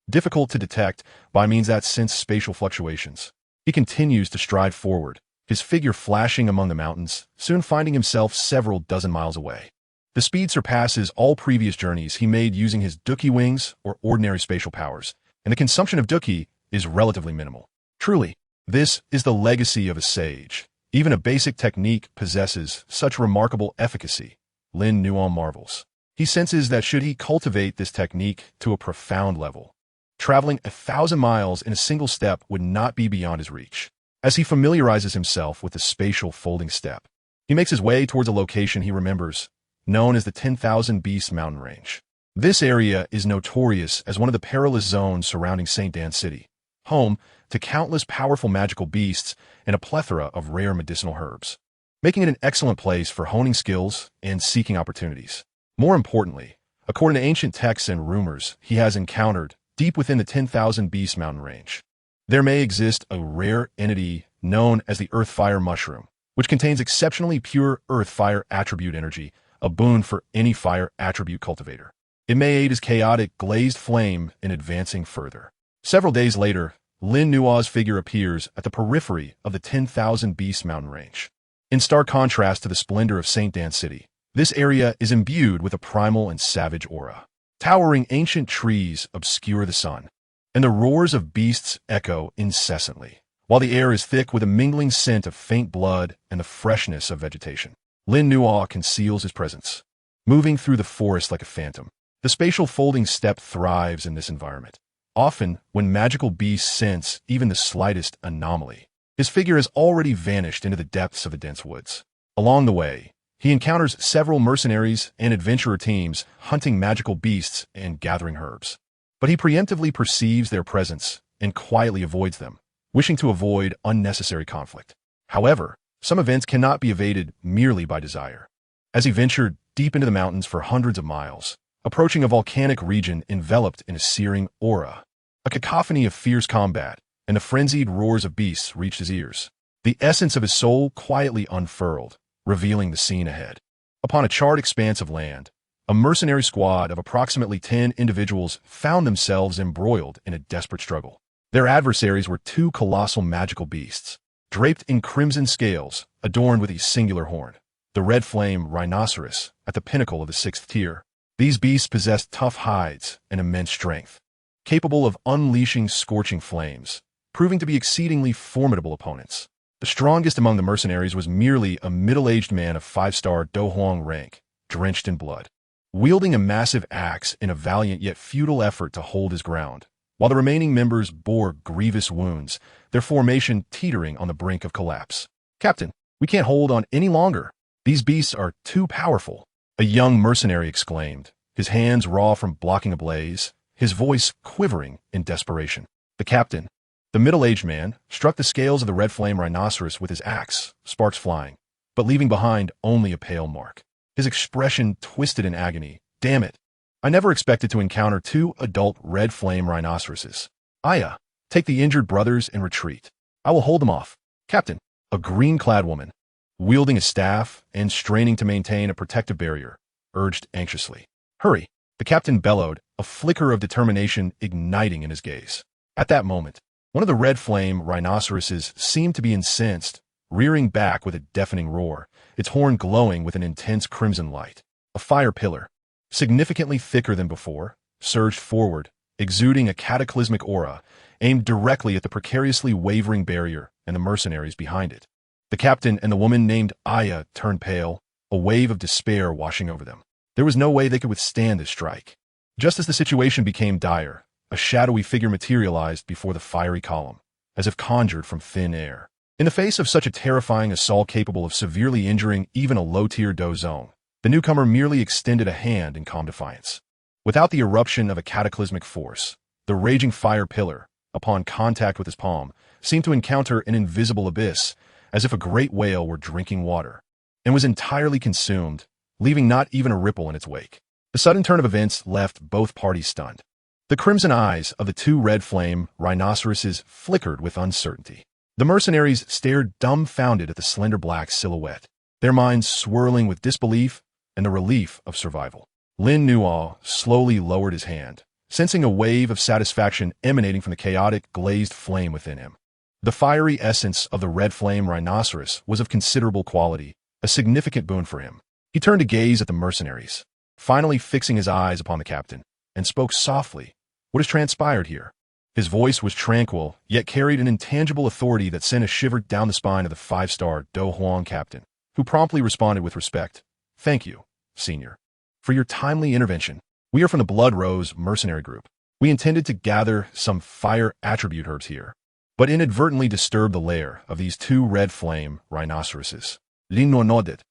Difficult to detect by means that sense spatial fluctuations. He continues to stride forward, his figure flashing among the mountains, soon finding himself several dozen miles away. The speed surpasses all previous journeys he made using his Dou Qi wings or ordinary spatial powers, and the consumption of Dou Qi is relatively minimal. Truly, this is the legacy of a sage. Even a basic technique possesses such remarkable efficacy. Lin Nua marvels. He senses that should he cultivate this technique to a profound level, traveling 1,000 miles in a single step would not be beyond his reach. As he familiarizes himself with the spatial folding step, he makes his way towards a location he remembers, known as the 10,000 Beasts mountain range. This area is notorious as one of the perilous zones surrounding St. Dan City, home to countless powerful magical beasts and a plethora of rare medicinal herbs, making it an excellent place for honing skills and seeking opportunities. More importantly, according to ancient texts and rumors he has encountered deep within the 10,000 Beasts mountain range, there may exist a rare entity known as the Earth-Fire Mushroom, which contains exceptionally pure Earth-Fire attribute energy, a boon for any fire attribute cultivator. It may aid his chaotic, glazed flame in advancing further. Several days later, Lin Nua's figure appears at the periphery of the 10,000 Beasts mountain range. In stark contrast to the splendor of St. Dan City, this area is imbued with a primal and savage aura. Towering ancient trees obscure the sun, and the roars of beasts echo incessantly, while the air is thick with a mingling scent of faint blood and the freshness of vegetation. Lin Nua conceals his presence, moving through the forest like a phantom. The spatial folding step thrives in this environment. Often, when magical beasts sense even the slightest anomaly, his figure has already vanished into the depths of the dense woods. Along the way, he encounters several mercenaries and adventurer teams hunting magical beasts and gathering herbs. But he preemptively perceives their presence and quietly avoids them, wishing to avoid unnecessary conflict. However, some events cannot be evaded merely by desire. As he ventured deep into the mountains for hundreds of miles, approaching a volcanic region enveloped in a searing aura, a cacophony of fierce combat and the frenzied roars of beasts reached his ears. The essence of his soul quietly unfurled, revealing the scene ahead. Upon a charred expanse of land, a mercenary squad of approximately 10 individuals found themselves embroiled in a desperate struggle. Their adversaries were two colossal magical beasts, draped in crimson scales, adorned with a singular horn, the red flame rhinoceros at the pinnacle of the 6th tier. These beasts possessed tough hides and immense strength, capable of unleashing scorching flames, proving to be exceedingly formidable opponents. The strongest among the mercenaries was merely a middle-aged man of 5-star Do Huang rank, drenched in blood, wielding a massive axe in a valiant yet futile effort to hold his ground, while the remaining members bore grievous wounds, their formation teetering on the brink of collapse. "Captain, we can't hold on any longer. These beasts are too powerful," a young mercenary exclaimed, his hands raw from blocking a blaze, his voice quivering in desperation. The captain, the middle-aged man, struck the scales of the red flame rhinoceros with his axe, sparks flying, but leaving behind only a pale mark. His expression twisted in agony. "Damn it. I never expected to encounter two adult red flame rhinoceroses. Aya, take the injured brothers and retreat. I will hold them off." "Captain," a green-clad woman, wielding a staff and straining to maintain a protective barrier, urged anxiously. "Hurry," the captain bellowed, a flicker of determination igniting in his gaze. At that moment, one of the red flame rhinoceroses seemed to be incensed, rearing back with a deafening roar, its horn glowing with an intense crimson light. A fire pillar, significantly thicker than before, surged forward, exuding a cataclysmic aura, aimed directly at the precariously wavering barrier and the mercenaries behind it. The captain and the woman named Aya turned pale, a wave of despair washing over them. There was no way they could withstand this strike. Just as the situation became dire, a shadowy figure materialized before the fiery column, as if conjured from thin air. In the face of such a terrifying assault capable of severely injuring even a low-tier Do zone, the newcomer merely extended a hand in calm defiance. Without the eruption of a cataclysmic force, the raging fire pillar, upon contact with his palm, seemed to encounter an invisible abyss, as if a great whale were drinking water, and was entirely consumed, leaving not even a ripple in its wake. The sudden turn of events left both parties stunned. The crimson eyes of the two red flame rhinoceroses flickered with uncertainty. The mercenaries stared dumbfounded at the slender black silhouette, their minds swirling with disbelief and the relief of survival. Lin Nuo slowly lowered his hand, sensing a wave of satisfaction emanating from the chaotic, glazed flame within him. The fiery essence of the red flame rhinoceros was of considerable quality, a significant boon for him. He turned to gaze at the mercenaries, finally fixing his eyes upon the captain, and spoke softly. What has transpired here? His voice was tranquil, yet carried an intangible authority that sent a shiver down the spine of the five-star Dou Huang captain, who promptly responded with respect. Thank you, Senior, for your timely intervention. We are from the Blood Rose mercenary group. We intended to gather some fire attribute herbs here, but inadvertently disturbed the lair of these two red flame rhinoceroses. Lin Nuo nodded,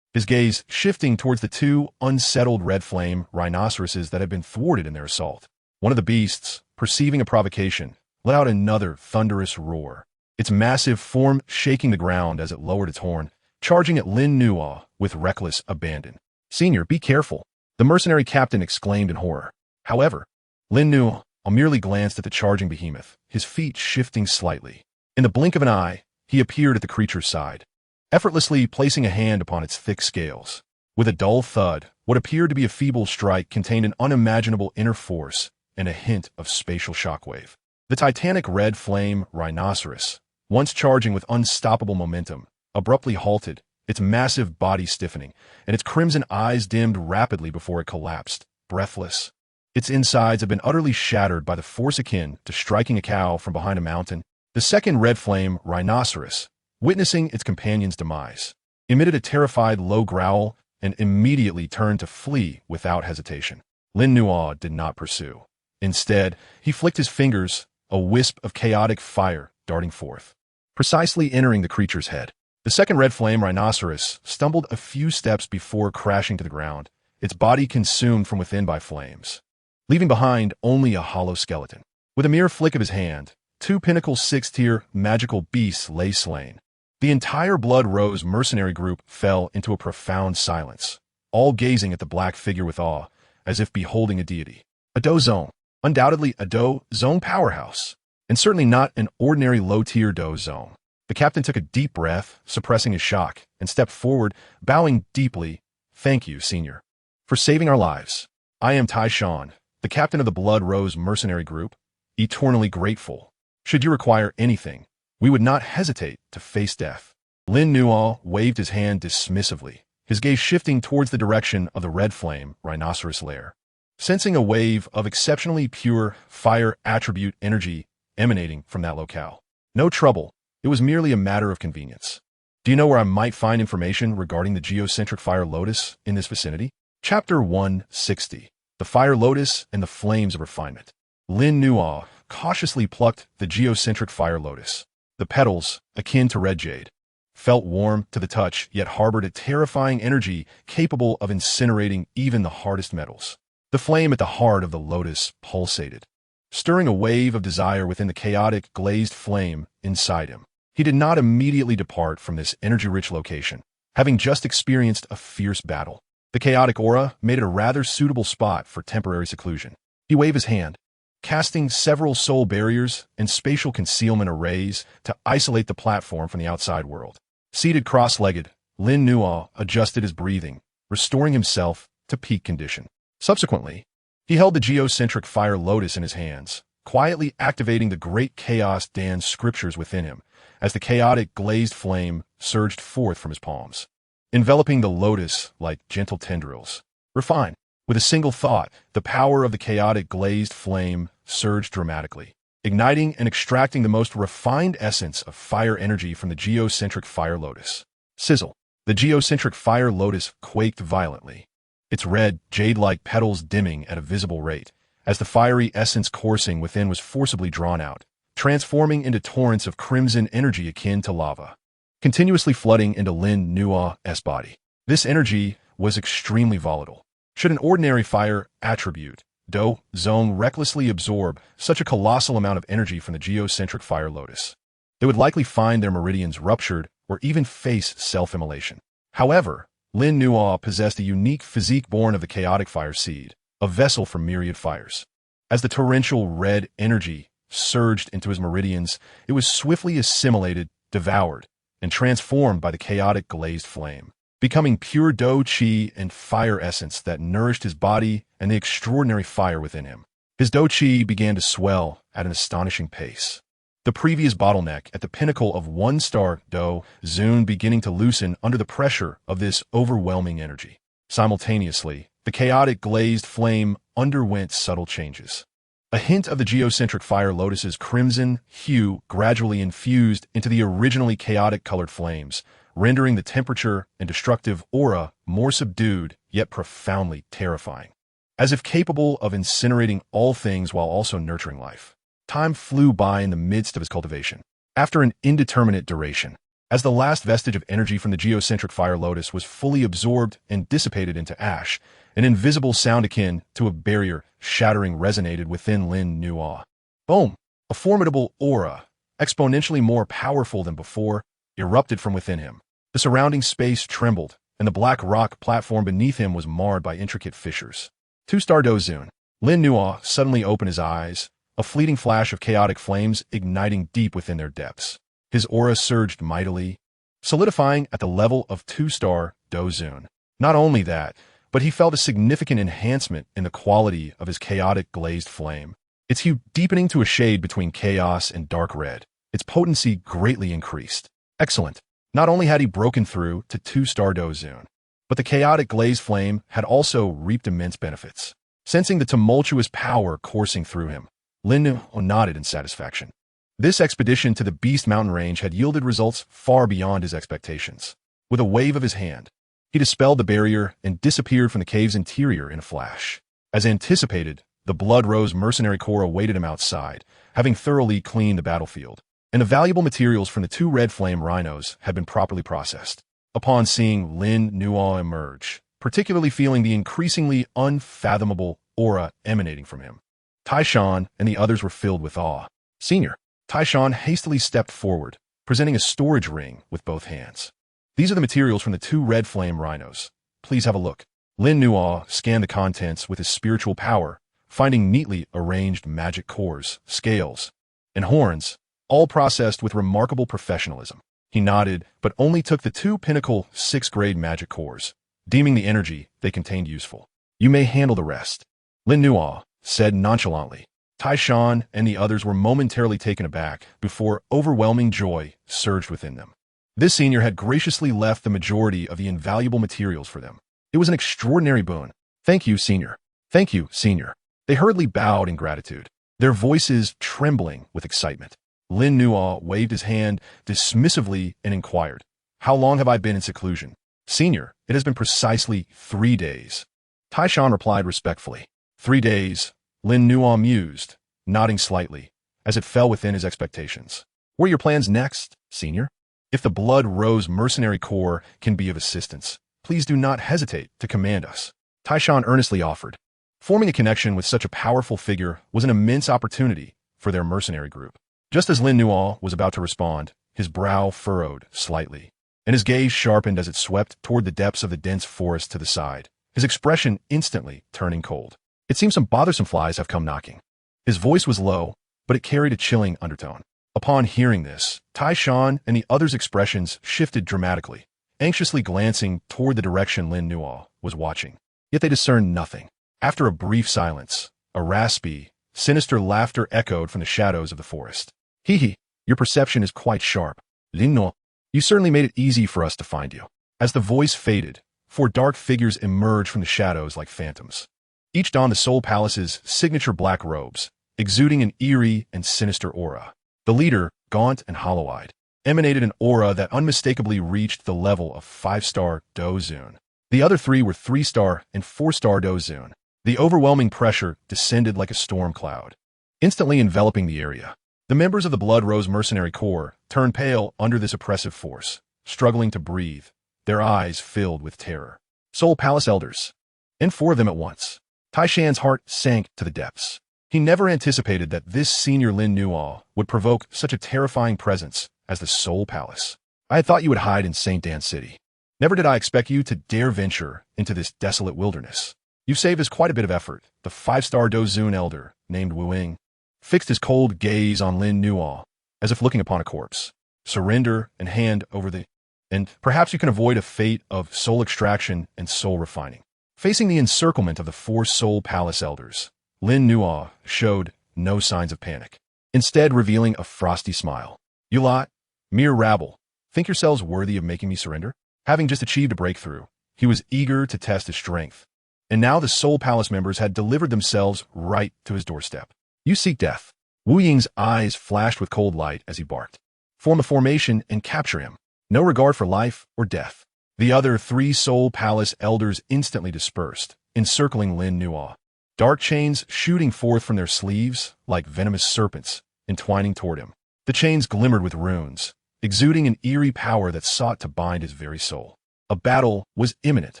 his gaze shifting towards the two unsettled red flame rhinoceroses that had been thwarted in their assault. One of the beasts, perceiving a provocation, let out another thunderous roar, its massive form shaking the ground as it lowered its horn, charging at Lin Nuo with reckless abandon. Senior, be careful, the mercenary captain exclaimed in horror. However, Lin Nuo merely glanced at the charging behemoth, his feet shifting slightly. In the blink of an eye, he appeared at the creature's side, effortlessly placing a hand upon its thick scales. With a dull thud, what appeared to be a feeble strike contained an unimaginable inner force and a hint of spatial shockwave. The titanic red flame rhinoceros, once charging with unstoppable momentum, abruptly halted, its massive body stiffening, and its crimson eyes dimmed rapidly before it collapsed, breathless. Its insides had been utterly shattered by the force akin to striking a cow from behind a mountain. The second red flame rhinoceros, witnessing its companion's demise, emitted a terrified low growl and immediately turned to flee without hesitation. Lin Nuo did not pursue. Instead, he flicked his fingers, a wisp of chaotic fire darting forth, precisely entering the creature's head. The second red flame rhinoceros stumbled a few steps before crashing to the ground, its body consumed from within by flames, leaving behind only a hollow skeleton. With a mere flick of his hand, two pinnacle 6-tier magical beasts lay slain. The entire Blood Rose mercenary group fell into a profound silence, all gazing at the black figure with awe, as if beholding a deity. A Dou Zone. Undoubtedly a Dou Zone powerhouse, and certainly not an ordinary low-tier Dou Zone. The captain took a deep breath, suppressing his shock, and stepped forward, bowing deeply. Thank you, Senior, for saving our lives. I am Tai Shan, the captain of the Blood Rose mercenary group, eternally grateful. Should you require anything, we would not hesitate to face death. Lin Nuo waved his hand dismissively, his gaze shifting towards the direction of the red flame rhinoceros lair, sensing a wave of exceptionally pure fire attribute energy emanating from that locale. No trouble, it was merely a matter of convenience. Do you know where I might find information regarding the geocentric fire lotus in this vicinity? Chapter 160, The Fire Lotus and the Flames of Refinement. Lin Nuo cautiously plucked the geocentric fire lotus. The petals, akin to red jade, felt warm to the touch, yet harbored a terrifying energy capable of incinerating even the hardest metals. The flame at the heart of the lotus pulsated, stirring a wave of desire within the chaotic, glazed flame inside him. He did not immediately depart from this energy-rich location, having just experienced a fierce battle. The chaotic aura made it a rather suitable spot for temporary seclusion. He waved his hand, casting several soul barriers and spatial concealment arrays to isolate the platform from the outside world. Seated cross-legged, Lin Nuo adjusted his breathing, restoring himself to peak condition. Subsequently, he held the geocentric fire lotus in his hands, quietly activating the great chaos dance scriptures within him as the chaotic glazed flame surged forth from his palms, enveloping the lotus like gentle tendrils. Refined. With a single thought, the power of the chaotic glazed flame surged dramatically, igniting and extracting the most refined essence of fire energy from the geocentric fire lotus. Sizzle. The geocentric fire lotus quaked violently, its red, jade-like petals dimming at a visible rate, as the fiery essence coursing within was forcibly drawn out, transforming into torrents of crimson energy akin to lava, continuously flooding into Lin Nuo's body. This energy was extremely volatile. Should an ordinary fire attribute Dou Zone recklessly absorb such a colossal amount of energy from the geocentric fire lotus. They would likely find their meridians ruptured or even face self-immolation. However, Lin Nuo possessed a unique physique born of the chaotic fire seed, a vessel for myriad fires. As the torrential red energy surged into his meridians, it was swiftly assimilated, devoured, and transformed by the chaotic glazed flame, becoming pure Dou Qi and fire essence that nourished his body and the extraordinary fire within him. His Dou Qi began to swell at an astonishing pace. The previous bottleneck at the pinnacle of one-star Dou Zun beginning to loosen under the pressure of this overwhelming energy. Simultaneously, the chaotic glazed flame underwent subtle changes. A hint of the geocentric fire lotus's crimson hue gradually infused into the originally chaotic colored flames, rendering the temperature and destructive aura more subdued yet profoundly terrifying. As if capable of incinerating all things while also nurturing life. Time flew by in the midst of his cultivation. After an indeterminate duration, as the last vestige of energy from the geocentric fire lotus was fully absorbed and dissipated into ash, an invisible sound akin to a barrier shattering resonated within Lin Nuo. Boom! A formidable aura, exponentially more powerful than before, erupted from within him. The surrounding space trembled, and the black rock platform beneath him was marred by intricate fissures. Two-star Dou Zun. Lin Nuo suddenly opened his eyes, a fleeting flash of chaotic flames igniting deep within their depths. His aura surged mightily, solidifying at the level of two-star Dou Zun. Not only that, but he felt a significant enhancement in the quality of his chaotic glazed flame, its hue deepening to a shade between chaos and dark red. Its potency greatly increased. Excellent. Not only had he broken through to two-star Dou Zun, but the chaotic glazed flame had also reaped immense benefits. Sensing the tumultuous power coursing through him, Lin Nuo nodded in satisfaction. This expedition to the Beast Mountain Range had yielded results far beyond his expectations. With a wave of his hand, he dispelled the barrier and disappeared from the cave's interior in a flash. As anticipated, the Blood Rose mercenary corps awaited him outside, having thoroughly cleaned the battlefield, and the valuable materials from the two red flame rhinos had been properly processed. Upon seeing Lin Nuo emerge, particularly feeling the increasingly unfathomable aura emanating from him, Taishan and the others were filled with awe. Senior, Taishan hastily stepped forward, presenting a storage ring with both hands. These are the materials from the two red flame rhinos. Please have a look. Lin Nuo scanned the contents with his spiritual power, finding neatly arranged magic cores, scales, and horns, all processed with remarkable professionalism. He nodded, but only took the two pinnacle 6th-grade magic cores, deeming the energy they contained useful. You may handle the rest. Lin Nuo said nonchalantly. Taishan and the others were momentarily taken aback before overwhelming joy surged within them. This senior had graciously left the majority of the invaluable materials for them. It was an extraordinary boon. Thank you, senior. Thank you, senior. They hurriedly bowed in gratitude, their voices trembling with excitement. Lin Nuo waved his hand dismissively and inquired, How long have I been in seclusion? Senior, it has been precisely 3 days. Taishan replied respectfully. 3 days, Lin Nuo mused, nodding slightly, as it fell within his expectations. What are your plans next, senior? If the Blood Rose Mercenary Corps can be of assistance, please do not hesitate to command us. Taishan earnestly offered. Forming a connection with such a powerful figure was an immense opportunity for their mercenary group. Just as Lin Nuo was about to respond, his brow furrowed slightly, and his gaze sharpened as it swept toward the depths of the dense forest to the side, his expression instantly turning cold. It seems some bothersome flies have come knocking. His voice was low, but it carried a chilling undertone. Upon hearing this, Taishan and the others' expressions shifted dramatically, anxiously glancing toward the direction Lin Nuo was watching. Yet they discerned nothing. After a brief silence, a raspy, sinister laughter echoed from the shadows of the forest. Hee hee, your perception is quite sharp. Lin Nuo, you certainly made it easy for us to find you. As the voice faded, 4 dark figures emerged from the shadows like phantoms. Each donned the Soul Palace's signature black robes, exuding an eerie and sinister aura. The leader, gaunt and hollow-eyed, emanated an aura that unmistakably reached the level of 5-star Dou Zun. The other 3 were 3-star and 4-star Dou Zun. The overwhelming pressure descended like a storm cloud, instantly enveloping the area. The members of the Blood Rose Mercenary Corps turned pale under this oppressive force, struggling to breathe, their eyes filled with terror. Soul Palace elders, and 4 of them at once. Taishan's heart sank to the depths. He never anticipated that this senior Lin Nuo would provoke such a terrifying presence as the Soul Palace. I had thought you would hide in St. Dan City. Never did I expect you to dare venture into this desolate wilderness. You've saved us quite a bit of effort. The 5-star Dou Zun elder, named Wu Ying, fixed his cold gaze on Lin Nuo, as if looking upon a corpse. Surrender and hand over the... And perhaps you can avoid a fate of soul extraction and soul refining. Facing the encirclement of the 4 Soul Palace elders, Lin Nuo showed no signs of panic, instead revealing a frosty smile. You lot, mere rabble, think yourselves worthy of making me surrender? Having just achieved a breakthrough, he was eager to test his strength. And now the Soul Palace members had delivered themselves right to his doorstep. You seek death. Wu Ying's eyes flashed with cold light as he barked. Form a formation and capture him. No regard for life or death. The other 3 Soul Palace elders instantly dispersed, encircling Lin Nuo. Dark chains shooting forth from their sleeves like venomous serpents, entwining toward him. The chains glimmered with runes, exuding an eerie power that sought to bind his very soul. A battle was imminent.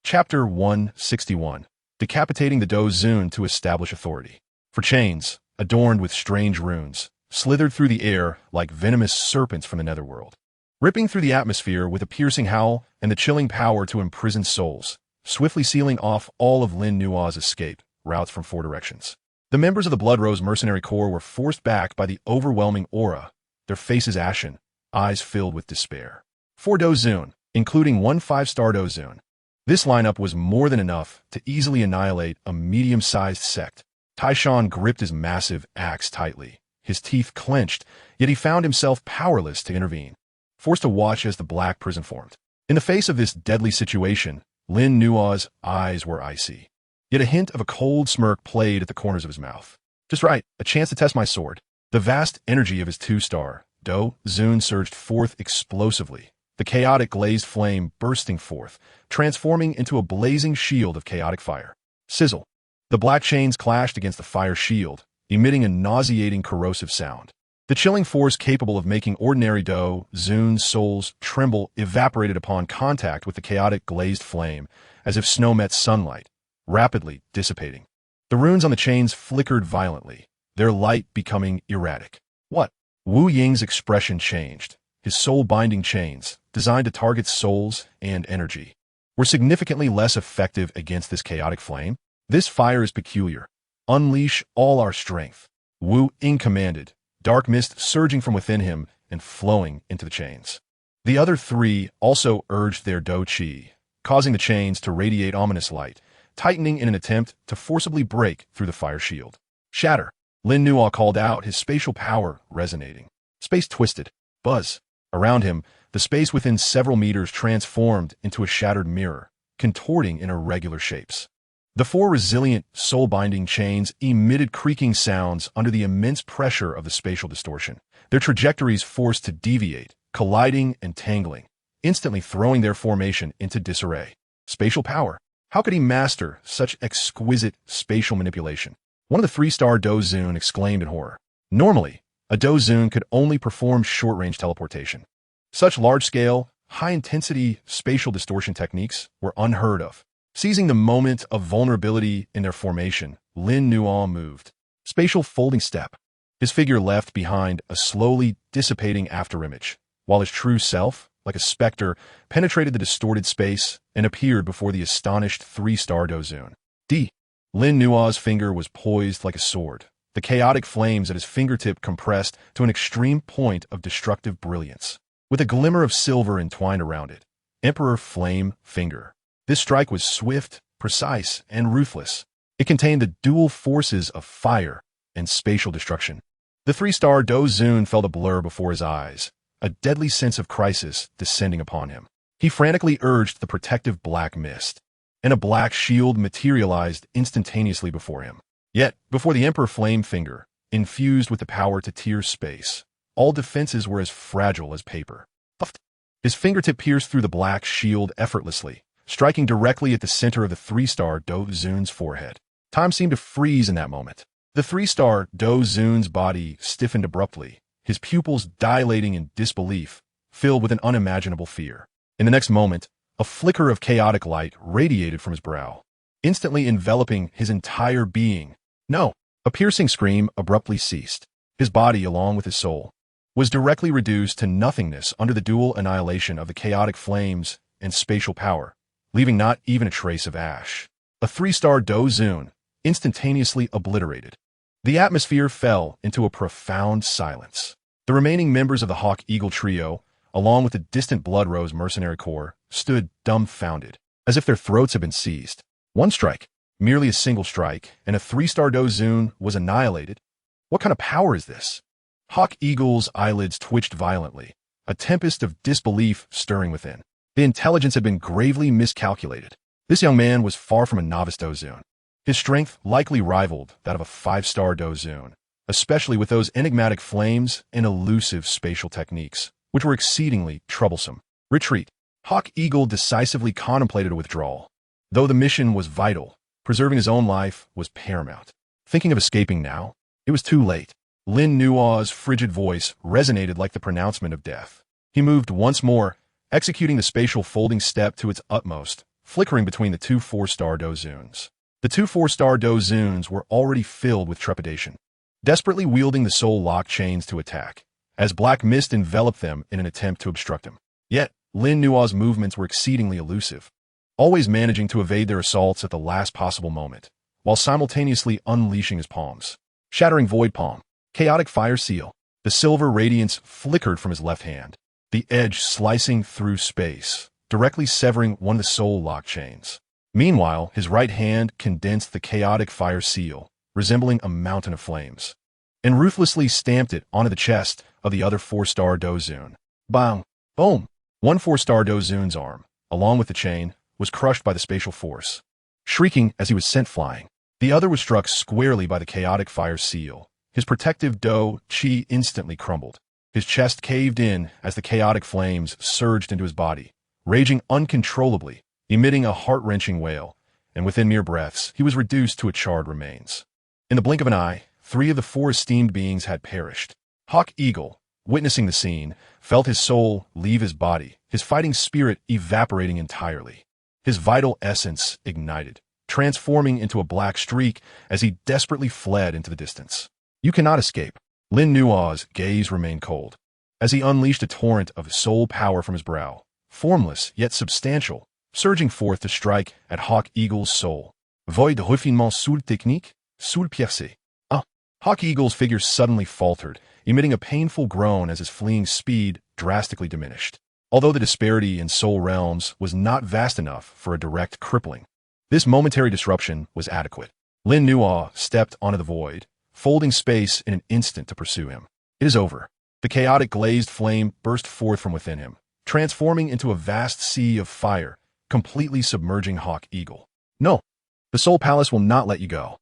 Chapter 161. Decapitating the Dou Zun to establish authority. For chains, adorned with strange runes, slithered through the air like venomous serpents from the netherworld, ripping through the atmosphere with a piercing howl and the chilling power to imprison souls, swiftly sealing off all of Lin Nuo's escape routes from 4 directions. The members of the Blood Rose Mercenary Corps were forced back by the overwhelming aura, their faces ashen, eyes filled with despair. 4 Dou Zun, including 1 5-star Dou Zun. This lineup was more than enough to easily annihilate a medium-sized sect. Taishan gripped his massive axe tightly, his teeth clenched, yet he found himself powerless to intervene, forced to watch as the black prison formed. In the face of this deadly situation, Lin Nuo's eyes were icy, yet a hint of a cold smirk played at the corners of his mouth. Just right, a chance to test my sword. The vast energy of his 2-star Dou Zun surged forth explosively, the chaotic glazed flame bursting forth, transforming into a blazing shield of chaotic fire. Sizzle. The black chains clashed against the fire shield, emitting a nauseating corrosive sound. The chilling force capable of making ordinary Dou Zun souls tremble evaporated upon contact with the chaotic glazed flame, as if snow met sunlight, rapidly dissipating. The runes on the chains flickered violently, their light becoming erratic. What? Wu Ying's expression changed. His soul-binding chains, designed to target souls and energy, were significantly less effective against this chaotic flame. This fire is peculiar. Unleash all our strength. Wu Ying commanded, dark mist surging from within him and flowing into the chains. The other 3 also urged their Dou Qi, causing the chains to radiate ominous light, tightening in an attempt to forcibly break through the fire shield. Shatter. Lin Nuo called out, his spatial power resonating. Space twisted. Buzz. Around him, the space within several meters transformed into a shattered mirror, contorting in irregular shapes. The 4 resilient, soul-binding chains emitted creaking sounds under the immense pressure of the spatial distortion, their trajectories forced to deviate, colliding and tangling, instantly throwing their formation into disarray. Spatial power. How could he master such exquisite spatial manipulation? One of the 3-star Dou Zun exclaimed in horror. Normally, a Dou Zun could only perform short-range teleportation. Such large-scale, high-intensity spatial distortion techniques were unheard of. Seizing the moment of vulnerability in their formation, Lin Nuo moved. Spatial folding step. His figure left behind a slowly dissipating afterimage, while his true self, like a specter, penetrated the distorted space and appeared before the astonished 3-star Dou Zun. Lin Nuo's finger was poised like a sword, the chaotic flames at his fingertip compressed to an extreme point of destructive brilliance, with a glimmer of silver entwined around it. Emperor Flame Finger. This strike was swift, precise, and ruthless. It contained the dual forces of fire and spatial destruction. The 3-star Dou Zun felt a blur before his eyes, a deadly sense of crisis descending upon him. He frantically urged the protective black mist, and a black shield materialized instantaneously before him. Yet, before the Emperor Flame Finger, infused with the power to tear space, all defenses were as fragile as paper. His fingertip pierced through the black shield effortlessly, striking directly at the center of the 3-star Dou Zun's forehead. Time seemed to freeze in that moment. The 3-star Dou Zun's body stiffened abruptly, his pupils dilating in disbelief, filled with an unimaginable fear. In the next moment, a flicker of chaotic light radiated from his brow. instantly enveloping his entire being. No! A piercing scream abruptly ceased. His body, along with his soul, was directly reduced to nothingness under the dual annihilation of the chaotic flames and spatial power, leaving not even a trace of ash. A 3-star Dou Zun, instantaneously obliterated. The atmosphere fell into a profound silence. The remaining members of the Hawk Eagle trio, along with the distant Blood Rose mercenary corps, stood dumbfounded, as if their throats had been seized. One strike, merely a single strike, and a 3-star Dou Zun was annihilated. What kind of power is this? Hawk Eagle's eyelids twitched violently, a tempest of disbelief stirring within. The intelligence had been gravely miscalculated. This young man was far from a novice Dou Zun. His strength likely rivaled that of a 5-star Dou Zun, especially with those enigmatic flames and elusive spatial techniques, which were exceedingly troublesome. Retreat. Hawk Eagle decisively contemplated a withdrawal. Though the mission was vital, preserving his own life was paramount. Thinking of escaping now, it was too late. Lin Nua's frigid voice resonated like the pronouncement of death. He moved once more, executing the spatial folding step to its utmost, flickering between the 2 4-star Dou Zuns. The 2 4-star Dou Zuns were already filled with trepidation, desperately wielding the soul lock chains to attack, as black mist enveloped them in an attempt to obstruct him. Yet, Lin Nua's movements were exceedingly elusive, always managing to evade their assaults at the last possible moment, while simultaneously unleashing his palms. Shattering Void Palm. Chaotic Fire Seal. The silver radiance flickered from his left hand, the edge slicing through space, directly severing one of the soul lock chains. Meanwhile, his right hand condensed the Chaotic Fire Seal, resembling a mountain of flames, and ruthlessly stamped it onto the chest of the other 4-star Dou Zun. Bang! Boom! One 4-star Dou Zun's arm, along with the chain, was crushed by the spatial force. Shrieking as he was sent flying, the other was struck squarely by the Chaotic Fire Seal. His protective Dou Qi instantly crumbled. His chest caved in as the chaotic flames surged into his body, raging uncontrollably, emitting a heart-wrenching wail, and within mere breaths, he was reduced to a charred remains. In the blink of an eye, 3 of the 4 esteemed beings had perished. Hawk Eagle, witnessing the scene, felt his soul leave his body, his fighting spirit evaporating entirely. His vital essence ignited, transforming into a black streak as he desperately fled into the distance. You cannot escape. Lin Nua's gaze remained cold, as he unleashed a torrent of soul power from his brow, formless yet substantial, surging forth to strike at Hawk Eagle's soul. Void de refinement sous technique, sous piercé. Hawk Eagle's figure suddenly faltered, emitting a painful groan as his fleeing speed drastically diminished. Although the disparity in soul realms was not vast enough for a direct crippling, this momentary disruption was adequate. Lin Nua stepped onto the void, folding space in an instant to pursue him. It is over. The chaotic glazed flame burst forth from within him, transforming into a vast sea of fire, completely submerging Hawk Eagle. No, the Soul Palace will not let you go.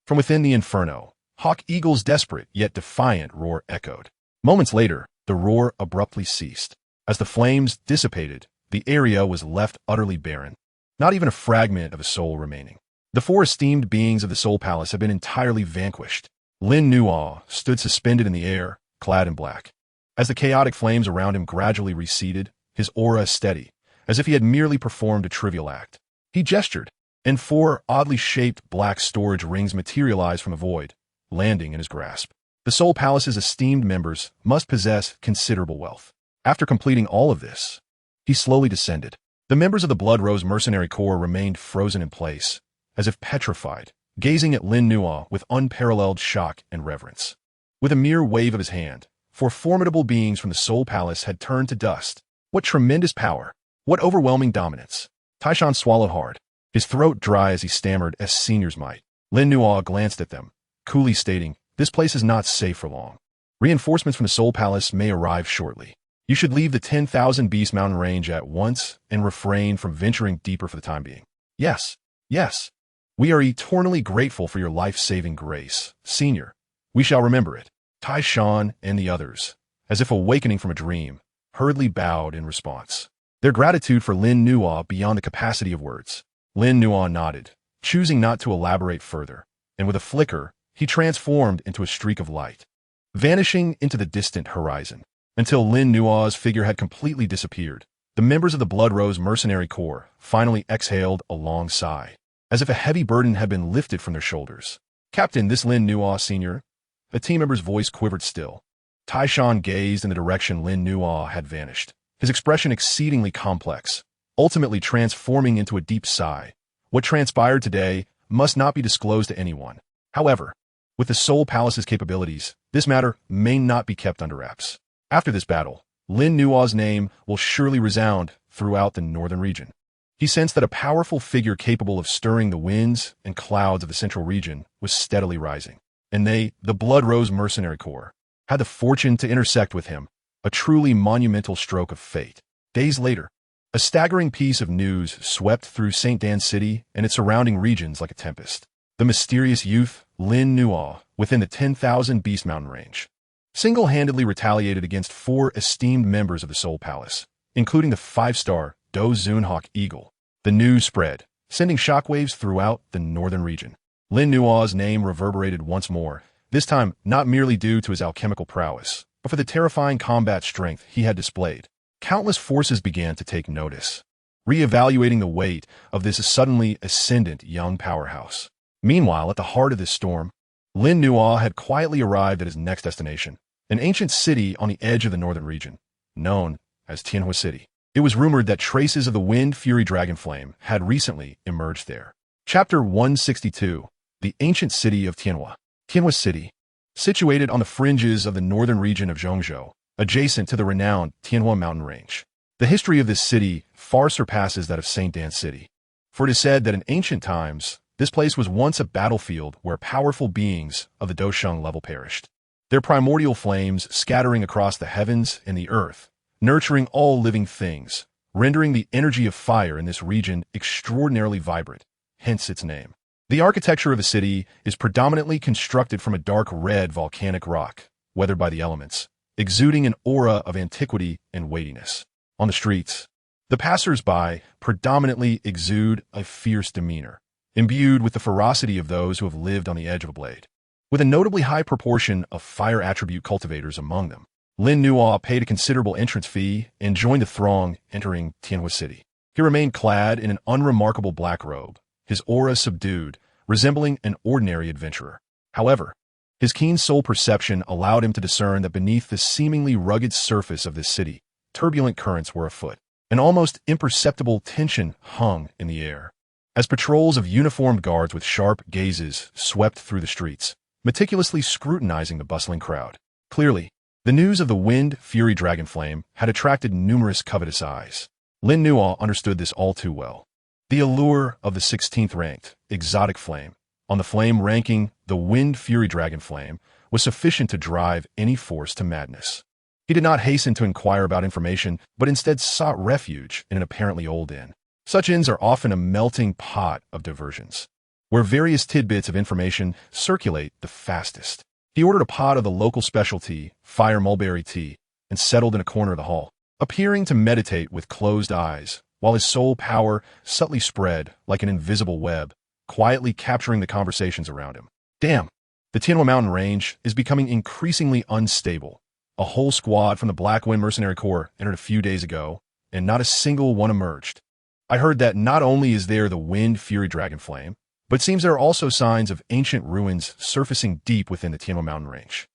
From within the inferno, Hawk Eagle's desperate yet defiant roar echoed. Moments later, the roar abruptly ceased. As the flames dissipated, the area was left utterly barren, not even a fragment of a soul remaining. The 4 esteemed beings of the Soul Palace had been entirely vanquished. Lin Nua stood suspended in the air, clad in black. As the chaotic flames around him gradually receded, his aura steady, as if he had merely performed a trivial act. He gestured, and 4 oddly shaped black storage rings materialized from the void, landing in his grasp. The Soul Palace's esteemed members must possess considerable wealth. After completing all of this, he slowly descended. The members of the Blood Rose mercenary corps remained frozen in place, as if petrified, gazing at Lin Nua with unparalleled shock and reverence. With a mere wave of his hand, 4 formidable beings from the Soul Palace had turned to dust. What tremendous power! What overwhelming dominance! Taishan swallowed hard, his throat dry as he stammered as seniors might. Lin Nua glanced at them, coolly stating, "This place is not safe for long. Reinforcements from the Soul Palace may arrive shortly. You should leave the 10,000 Beast Mountain range at once and refrain from venturing deeper for the time being." Yes, yes. We are eternally grateful for your life-saving grace, Senior. We shall remember it. Tai Shan and the others, as if awakening from a dream, hurriedly bowed in response, their gratitude for Lin Nua beyond the capacity of words. Lin Nua nodded, choosing not to elaborate further, and with a flicker, he transformed into a streak of light, vanishing into the distant horizon. Until Lin Nua's figure had completely disappeared, the members of the Blood Rose mercenary corps finally exhaled a long sigh. as if a heavy burden had been lifted from their shoulders. "Captain, this Lin Nuo, Sr." The team member's voice quivered still. Taishan gazed in the direction Lin Nuo had vanished, his expression exceedingly complex, ultimately transforming into a deep sigh. What transpired today must not be disclosed to anyone. However, with the Soul Palace's capabilities, this matter may not be kept under wraps. After this battle, Lin Nuo's name will surely resound throughout the northern region. He sensed that a powerful figure capable of stirring the winds and clouds of the central region was steadily rising. And they, the Blood Rose Mercenary Corps, had the fortune to intersect with him, a truly monumental stroke of fate. Days later, a staggering piece of news swept through St. Dan City and its surrounding regions like a tempest. The mysterious youth, Lin Nuo, within the 10,000 Beast Mountain range, single-handedly retaliated against 4 esteemed members of the Soul Palace, including the 5-star Dou Qi Eagle. The news spread, sending shockwaves throughout the northern region. Lin Nuo's name reverberated once more, this time not merely due to his alchemical prowess, but for the terrifying combat strength he had displayed. Countless forces began to take notice, re-evaluating the weight of this suddenly ascendant young powerhouse. Meanwhile, at the heart of this storm, Lin Nuo had quietly arrived at his next destination, an ancient city on the edge of the northern region, known as Tianhua City. It was rumored that traces of the Wind Fury Dragonflame had recently emerged there. Chapter 162, The Ancient City of Tianhua. Tianhua City, situated on the fringes of the northern region of Zhongzhou, adjacent to the renowned Tianhua mountain range. The history of this city far surpasses that of St. Dan City, for it is said that in ancient times, this place was once a battlefield where powerful beings of the Dosheng level perished, their primordial flames scattering across the heavens and the earth, nurturing all living things, rendering the energy of fire in this region extraordinarily vibrant, hence its name. The architecture of the city is predominantly constructed from a dark red volcanic rock, weathered by the elements, exuding an aura of antiquity and weightiness. On the streets, the passers-by predominantly exude a fierce demeanor, imbued with the ferocity of those who have lived on the edge of a blade. With a notably high proportion of fire attribute cultivators among them, Lin Nuo paid a considerable entrance fee and joined the throng entering Tianhua City. He remained clad in an unremarkable black robe, his aura subdued, resembling an ordinary adventurer. However, his keen soul perception allowed him to discern that beneath the seemingly rugged surface of this city, turbulent currents were afoot. An almost imperceptible tension hung in the air, as patrols of uniformed guards with sharp gazes swept through the streets, meticulously scrutinizing the bustling crowd. Clearly, the news of the Wind Fury Dragonflame had attracted numerous covetous eyes. Lin Nuo understood this all too well. The allure of the 16th ranked, exotic flame, on the flame ranking the Wind Fury Dragonflame, was sufficient to drive any force to madness. He did not hasten to inquire about information, but instead sought refuge in an apparently old inn. Such inns are often a melting pot of diversions, where various tidbits of information circulate the fastest. He ordered a pot of the local specialty, fire mulberry tea, and settled in a corner of the hall, appearing to meditate with closed eyes, while his soul power subtly spread like an invisible web, quietly capturing the conversations around him. Damn, the Tianhua Mountain Range is becoming increasingly unstable. A whole squad from the Black Wind Mercenary Corps entered a few days ago, and not a single one emerged. I heard that not only is there the Wind Fury Dragonflame, but it seems there are also signs of ancient ruins surfacing deep within the Tianhua Mountain Range.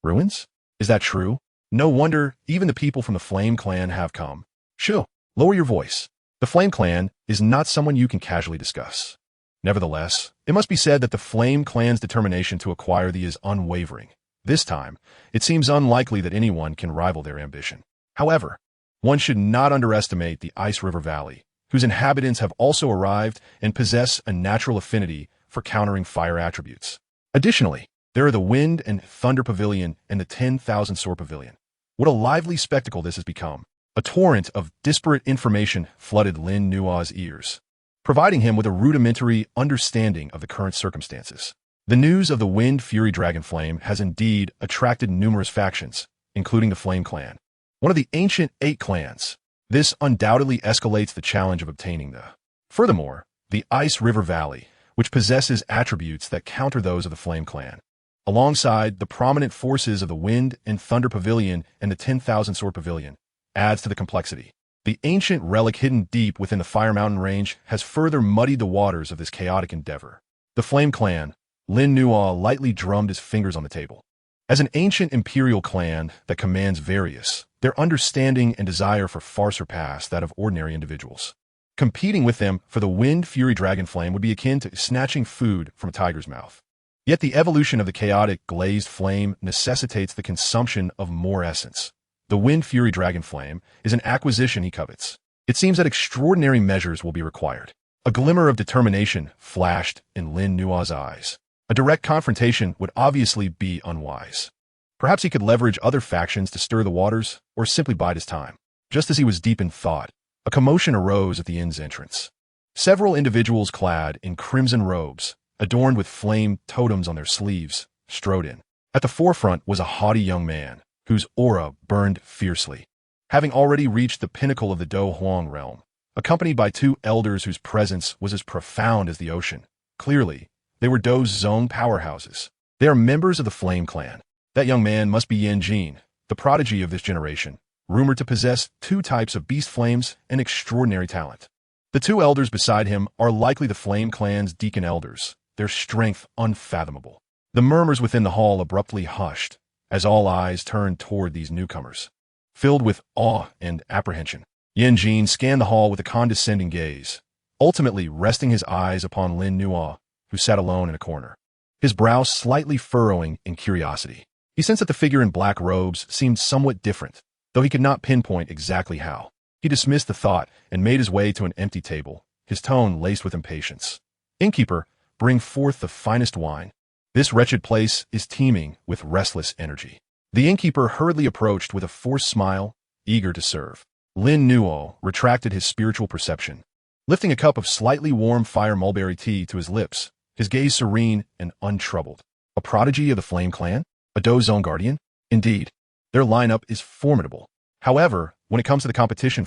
Ruins? Is that true? No wonder even the people from the Flame Clan have come. Shoo, lower your voice. The Flame Clan is not someone you can casually discuss. Nevertheless, it must be said that the Flame Clan's determination to acquire thee is unwavering. This time, it seems unlikely that anyone can rival their ambition. However, one should not underestimate the Ice River Valley, whose inhabitants have also arrived and possess a natural affinity for countering fire attributes. Additionally, there are the Wind and Thunder Pavilion and the 10,000 Sword Pavilion. What a lively spectacle this has become. A torrent of disparate information flooded Lin Nuo's ears, providing him with a rudimentary understanding of the current circumstances. The news of the Wind Fury Dragonflame has indeed attracted numerous factions, including the Flame Clan, one of the ancient 8 clans. This undoubtedly escalates the challenge of obtaining the. Furthermore, the Ice River Valley, which possesses attributes that counter those of the Flame Clan, alongside the prominent forces of the Wind and Thunder Pavilion and the 10,000 Sword Pavilion, adds to the complexity. The ancient relic hidden deep within the Fire Mountain range has further muddied the waters of this chaotic endeavor. The Flame Clan, Lin Nuo lightly drummed his fingers on the table. As an ancient imperial clan that commands various, their understanding and desire for far surpass that of ordinary individuals. Competing with them for the Wind Fury Dragon Flame would be akin to snatching food from a tiger's mouth. Yet the evolution of the chaotic glazed flame necessitates the consumption of more essence. The Wind Fury Dragon Flame is an acquisition he covets. It seems that extraordinary measures will be required. A glimmer of determination flashed in Lin Nuo's eyes. A direct confrontation would obviously be unwise. Perhaps he could leverage other factions to stir the waters, or simply bide his time. Just as he was deep in thought, a commotion arose at the inn's entrance. Several individuals clad in crimson robes, adorned with flame totems on their sleeves, strode in. At the forefront was a haughty young man, whose aura burned fiercely. Having already reached the pinnacle of the Dou Huang realm, accompanied by two elders whose presence was as profound as the ocean, clearly, they were Dou's Zong powerhouses. They are members of the Flame Clan. That young man must be Yan Jin, the prodigy of this generation, rumored to possess two types of beast flames and extraordinary talent. The two elders beside him are likely the Flame Clan's deacon elders, their strength unfathomable. The murmurs within the hall abruptly hushed, as all eyes turned toward these newcomers. Filled with awe and apprehension, Yan Jin scanned the hall with a condescending gaze, ultimately resting his eyes upon Lin Nuo, who sat alone in a corner, his brow slightly furrowing in curiosity. He sensed that the figure in black robes seemed somewhat different, though he could not pinpoint exactly how. He dismissed the thought and made his way to an empty table, his tone laced with impatience. "Innkeeper, bring forth the finest wine. This wretched place is teeming with restless energy." The innkeeper hurriedly approached with a forced smile, eager to serve. Lin Nuo retracted his spiritual perception, lifting a cup of slightly warm fire mulberry tea to his lips, his gaze serene and untroubled. A prodigy of the Flame Clan? A Dou Zone guardian? Indeed, their lineup is formidable. However, when it comes to the competition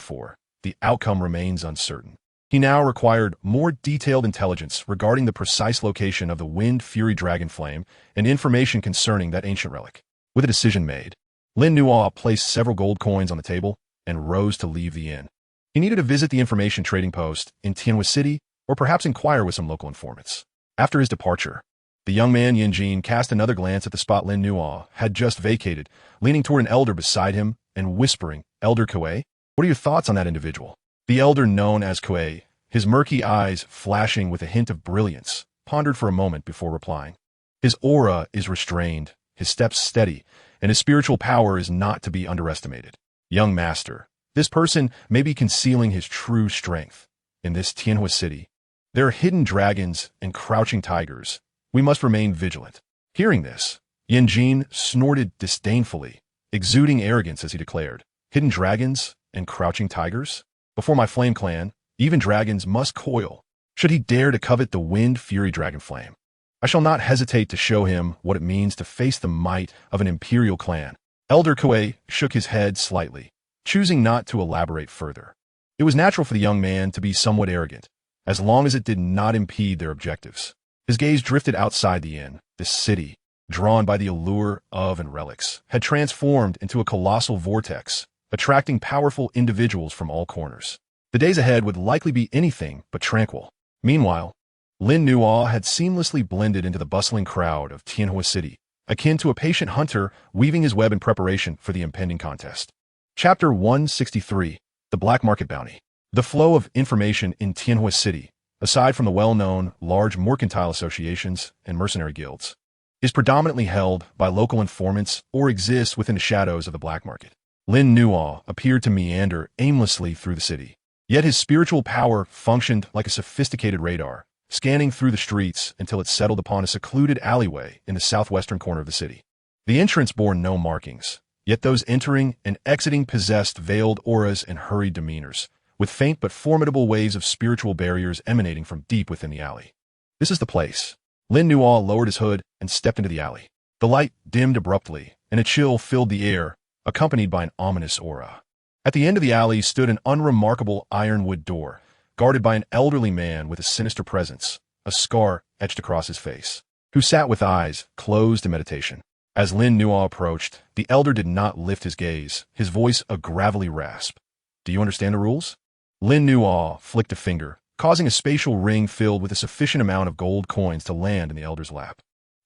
the outcome remains uncertain. He now required more detailed intelligence regarding the precise location of the Wind Fury Dragon Flame and information concerning that ancient relic. With a decision made, Lin Nuo placed several gold coins on the table and rose to leave the inn. He needed to visit the information trading post in Tianhua City or perhaps inquire with some local informants. After his departure, the young man Yan Jin cast another glance at the spot Lin Nuo had just vacated, leaning toward an elder beside him and whispering, "Elder Kuei, what are your thoughts on that individual?" The elder known as Kuei, his murky eyes flashing with a hint of brilliance, pondered for a moment before replying. His aura is restrained, his steps steady, and his spiritual power is not to be underestimated. Young master, this person may be concealing his true strength. In this Tianhua City, there are hidden dragons and crouching tigers. We must remain vigilant. Hearing this, Yan Jin snorted disdainfully, exuding arrogance as he declared, "Hidden dragons and crouching tigers? Before my Flame Clan, even dragons must coil. Should he dare to covet the Wind Fury Dragon Flame, I shall not hesitate to show him what it means to face the might of an imperial clan." Elder Kuei shook his head slightly, choosing not to elaborate further. It was natural for the young man to be somewhat arrogant, as long as it did not impede their objectives. His gaze drifted outside the inn. This city, drawn by the allure of and relics, had transformed into a colossal vortex, attracting powerful individuals from all corners. The days ahead would likely be anything but tranquil. Meanwhile, Lin Nuo had seamlessly blended into the bustling crowd of Tianhua City, akin to a patient hunter weaving his web in preparation for the impending contest. Chapter 163, The Black Market Bounty. The flow of information in Tianhua City, aside from the well-known large mercantile associations and mercenary guilds, is predominantly held by local informants or exists within the shadows of the black market. Lin Nuo appeared to meander aimlessly through the city, yet his spiritual power functioned like a sophisticated radar, scanning through the streets until it settled upon a secluded alleyway in the southwestern corner of the city. The entrance bore no markings, yet those entering and exiting possessed veiled auras and hurried demeanors, with faint but formidable waves of spiritual barriers emanating from deep within the alley. "This is the place." Lin Nuo lowered his hood and stepped into the alley. The light dimmed abruptly, and a chill filled the air, accompanied by an ominous aura. At the end of the alley stood an unremarkable ironwood door, guarded by an elderly man with a sinister presence, a scar etched across his face, who sat with eyes closed in meditation. As Lin Nuo approached, the elder did not lift his gaze, his voice a gravelly rasp. Do you understand the rules? Lin Nuo flicked a finger, causing a spatial ring filled with a sufficient amount of gold coins to land in the elder's lap.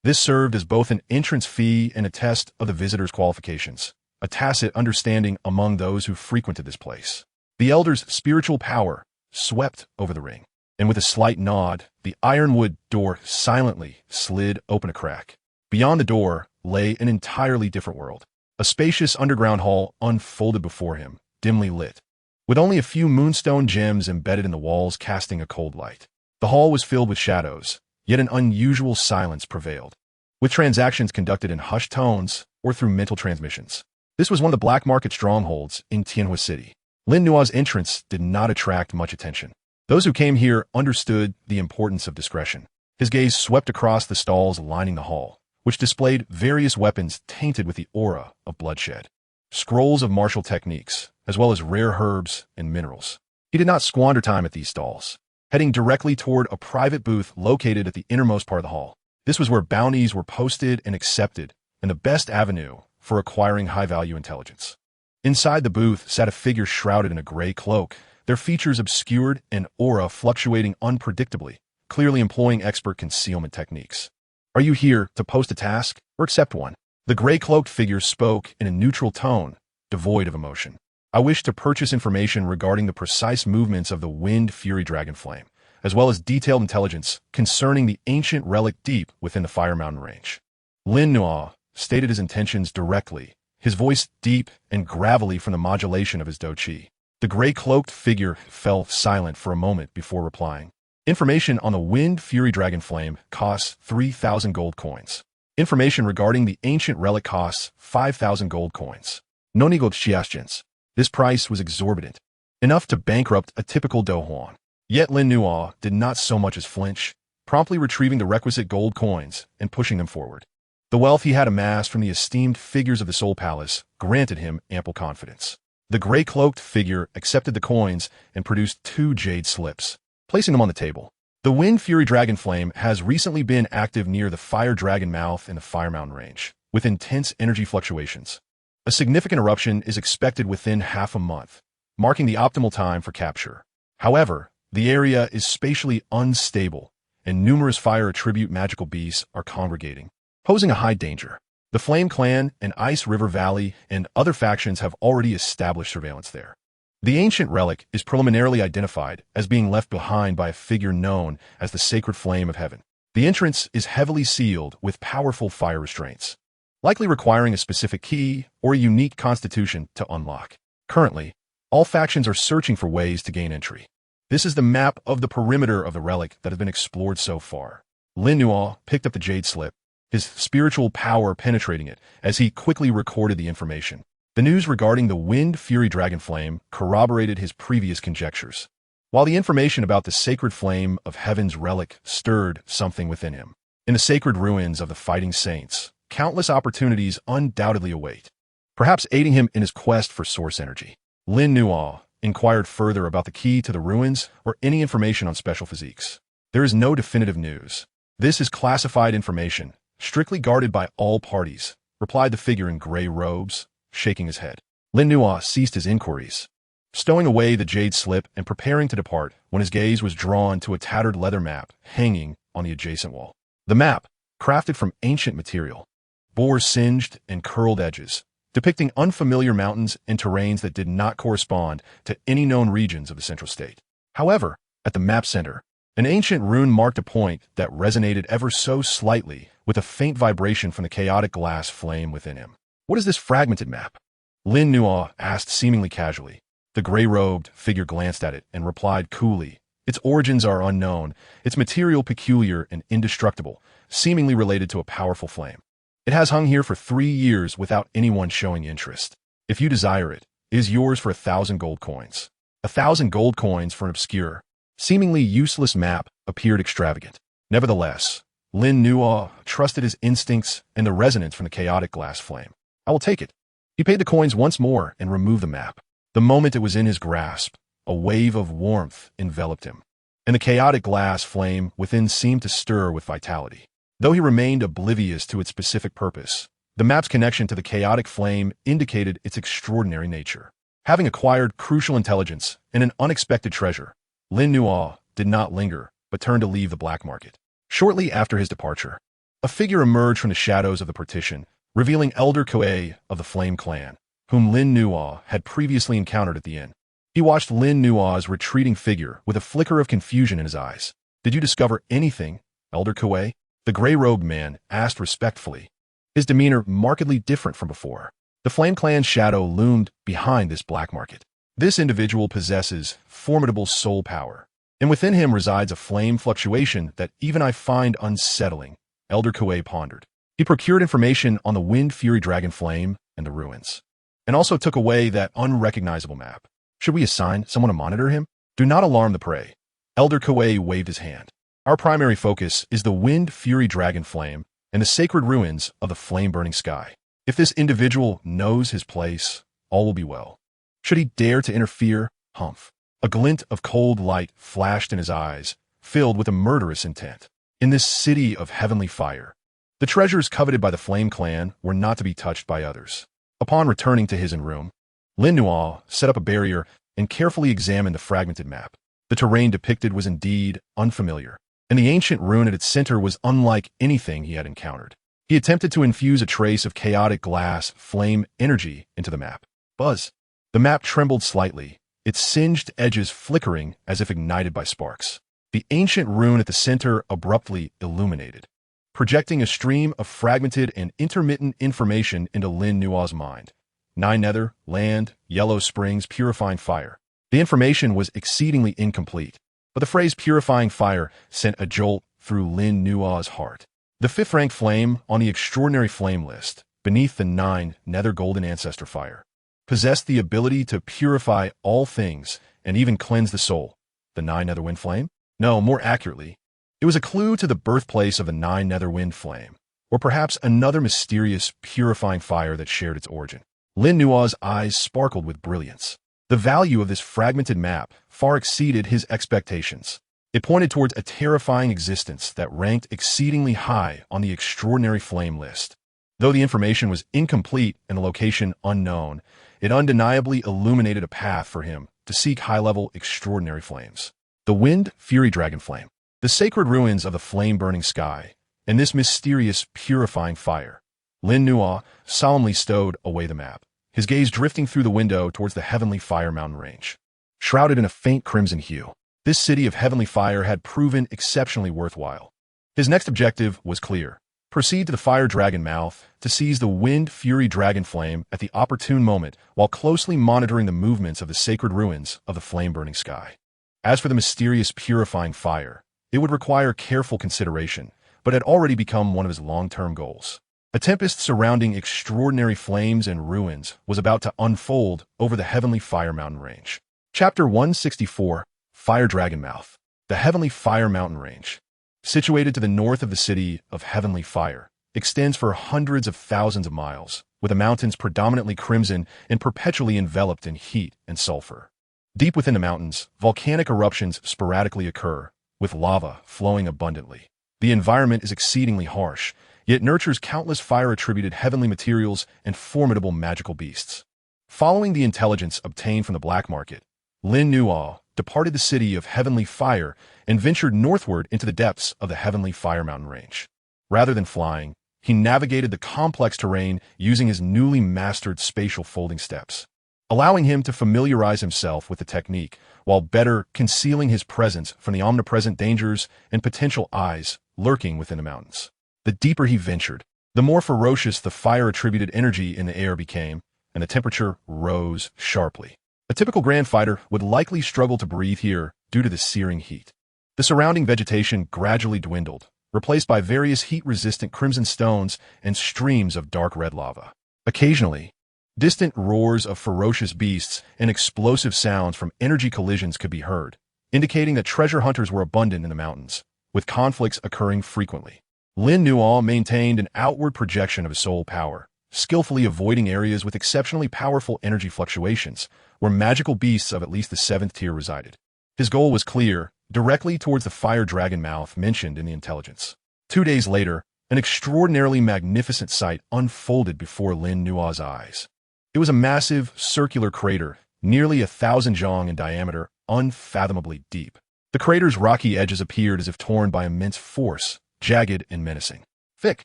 This served as both an entrance fee and a test of the visitor's qualifications, a tacit understanding among those who frequented this place. The elder's spiritual power swept over the ring, and with a slight nod, the ironwood door silently slid open a crack. Beyond the door lay an entirely different world. A spacious underground hall unfolded before him, dimly lit, with only a few moonstone gems embedded in the walls casting a cold light. The hall was filled with shadows, yet an unusual silence prevailed, with transactions conducted in hushed tones or through mental transmissions. This was one of the black market strongholds in Tianhua City. Lin Nuo's entrance did not attract much attention. Those who came here understood the importance of discretion. His gaze swept across the stalls lining the hall, which displayed various weapons tainted with the aura of bloodshed. Scrolls of martial techniques, as well as rare herbs and minerals. He did not squander time at these stalls, heading directly toward a private booth located at the innermost part of the hall. This was where bounties were posted and accepted, and the best avenue for acquiring high-value intelligence. Inside the booth sat a figure shrouded in a gray cloak, their features obscured and aura fluctuating unpredictably, clearly employing expert concealment techniques. Are you here to post a task or accept one? The gray-cloaked figure spoke in a neutral tone, devoid of emotion. I wish to purchase information regarding the precise movements of the Wind Fury Dragon Flame, as well as detailed intelligence concerning the ancient relic deep within the Fire Mountain range. Lin Nuo stated his intentions directly, his voice deep and gravelly from the modulation of his Dou Qi. The gray-cloaked figure fell silent for a moment before replying. Information on the Wind Fury Dragon Flame costs 3,000 gold coins. Information regarding the ancient relic costs 5,000 gold coins. No negotiations. This price was exorbitant, enough to bankrupt a typical Douhuan. Yet Lin Nuo did not so much as flinch, promptly retrieving the requisite gold coins and pushing them forward. The wealth he had amassed from the esteemed figures of the Soul Palace granted him ample confidence. The gray-cloaked figure accepted the coins and produced 2 jade slips, placing them on the table. The Wind Fury Dragon Flame has recently been active near the Fire Dragon Mouth in the Fire Mountain range, with intense energy fluctuations. A significant eruption is expected within half a month, marking the optimal time for capture. However, the area is spatially unstable, and numerous fire attribute magical beasts are congregating, posing a high danger. The Flame Clan and Ice River Valley and other factions have already established surveillance there. The ancient relic is preliminarily identified as being left behind by a figure known as the Sacred Flame of Heaven. The entrance is heavily sealed with powerful fire restraints, likely requiring a specific key or a unique constitution to unlock. Currently, all factions are searching for ways to gain entry. This is the map of the perimeter of the relic that has been explored so far. Lin Nuo picked up the jade slip, his spiritual power penetrating it as he quickly recorded the information. The news regarding the Wind Fury Dragon Flame corroborated his previous conjectures, while the information about the Sacred Flame of Heaven's relic stirred something within him. In the sacred ruins of the Fighting Saints, countless opportunities undoubtedly await, perhaps aiding him in his quest for source energy. Lin Nuo inquired further about the key to the ruins or any information on special physiques. There is no definitive news. This is classified information, strictly guarded by all parties, replied the figure in gray robes, shaking his head. Lin Nuo ceased his inquiries, stowing away the jade slip and preparing to depart when his gaze was drawn to a tattered leather map hanging on the adjacent wall. The map, crafted from ancient material, bore singed and curled edges, depicting unfamiliar mountains and terrains that did not correspond to any known regions of the central state. However, at the map center, an ancient rune marked a point that resonated ever so slightly with a faint vibration from the chaotic glass flame within him. What is this fragmented map? Lin Nuo asked seemingly casually. The gray-robed figure glanced at it and replied coolly, its origins are unknown, its material peculiar and indestructible, seemingly related to a powerful flame. It has hung here for 3 years without anyone showing interest. If you desire it, it is yours for 1,000 gold coins. 1,000 gold coins for an obscure, seemingly useless map appeared extravagant. Nevertheless, Lin Nuo trusted his instincts and the resonance from the chaotic glass flame. I will take it. He paid the coins once more and removed the map. The moment it was in his grasp, a wave of warmth enveloped him, and the chaotic glass flame within seemed to stir with vitality. Though he remained oblivious to its specific purpose, the map's connection to the chaotic flame indicated its extraordinary nature. Having acquired crucial intelligence and an unexpected treasure, Lin Nuo did not linger, but turned to leave the black market. Shortly after his departure, a figure emerged from the shadows of the partition, revealing Elder Kuei of the Flame Clan, whom Lin Nuo had previously encountered at the inn. He watched Lin Nuo's retreating figure with a flicker of confusion in his eyes. "Did you discover anything, Elder Kuei?" the gray-robed man asked respectfully, his demeanor markedly different from before. The Flame Clan's shadow loomed behind this black market. This individual possesses formidable soul power, and within him resides a flame fluctuation that even I find unsettling, Elder Kuei pondered. He procured information on the Wind Fury Dragon Flame and the ruins, and also took away that unrecognizable map. Should we assign someone to monitor him? Do not alarm the prey. Elder Kuei waved his hand. Our primary focus is the Wind Fury Dragon Flame and the sacred ruins of the flame-burning sky. If this individual knows his place, all will be well. Should he dare to interfere, humph. A glint of cold light flashed in his eyes, filled with a murderous intent. In this city of heavenly fire, the treasures coveted by the Flame Clan were not to be touched by others. Upon returning to his own room, Lin Nuo set up a barrier and carefully examined the fragmented map. The terrain depicted was indeed unfamiliar, and the ancient ruin at its center was unlike anything he had encountered. He attempted to infuse a trace of chaotic glass flame energy into the map. Buzz. The map trembled slightly, its singed edges flickering as if ignited by sparks. The ancient rune at the center abruptly illuminated, projecting a stream of fragmented and intermittent information into Lin Nuo's mind. 9 nether, land, yellow springs, purifying fire. The information was exceedingly incomplete, but the phrase purifying fire sent a jolt through Lin Nuo's heart. The 5th rank flame on the extraordinary flame list, beneath the 9 nether golden ancestor fire, possessed the ability to purify all things and even cleanse the soul. The 9 nether wind flame? No, more accurately, it was a clue to the birthplace of the 9 nether wind flame, or perhaps another mysterious purifying fire that shared its origin. Lin Nuo's eyes sparkled with brilliance. The value of this fragmented map far exceeded his expectations. It pointed towards a terrifying existence that ranked exceedingly high on the extraordinary flame list. Though the information was incomplete and the location unknown, it undeniably illuminated a path for him to seek high-level extraordinary flames. The Wind Fury Dragon Flame, the sacred ruins of the flame-burning sky, and this mysterious purifying fire. Lin Nuo solemnly stowed away the map, his gaze drifting through the window towards the heavenly fire mountain range. Shrouded in a faint crimson hue, this city of heavenly fire had proven exceptionally worthwhile. His next objective was clear. Proceed to the Fire Dragon Mouth to seize the Wind Fury Dragon Flame at the opportune moment while closely monitoring the movements of the sacred ruins of the flame-burning sky. As for the mysterious purifying fire, it would require careful consideration, but had already become one of his long-term goals. A tempest surrounding extraordinary flames and ruins was about to unfold over the heavenly fire mountain range. Chapter 164, Fire Dragon Mouth. The Heavenly Fire Mountain Range, situated to the north of the city of Heavenly Fire, extends for hundreds of thousands of miles, with the mountains predominantly crimson and perpetually enveloped in heat and sulfur. Deep within the mountains, volcanic eruptions sporadically occur, with lava flowing abundantly. The environment is exceedingly harsh, yet nurtures countless fire-attributed heavenly materials and formidable magical beasts. Following the intelligence obtained from the black market, Lin Nuo departed the city of Heavenly Fire and ventured northward into the depths of the Heavenly Fire mountain range. Rather than flying, he navigated the complex terrain using his newly mastered spatial folding steps, allowing him to familiarize himself with the technique while better concealing his presence from the omnipresent dangers and potential eyes lurking within the mountains. The deeper he ventured, the more ferocious the fire-attributed energy in the air became, and the temperature rose sharply. A typical Grand Fighter would likely struggle to breathe here due to the searing heat. The surrounding vegetation gradually dwindled, replaced by various heat-resistant crimson stones and streams of dark red lava. Occasionally, distant roars of ferocious beasts and explosive sounds from energy collisions could be heard, indicating that treasure hunters were abundant in the mountains, with conflicts occurring frequently. Lin Nuo maintained an outward projection of his soul power, skillfully avoiding areas with exceptionally powerful energy fluctuations, where magical beasts of at least the 7th tier resided. His goal was clear, directly towards the Fire Dragon Mouth mentioned in the intelligence. 2 days later, an extraordinarily magnificent sight unfolded before Lin Nuo's eyes. It was a massive, circular crater nearly 1,000 zhong in diameter, unfathomably deep. The crater's rocky edges appeared as if torn by immense force, jagged and menacing. Thick,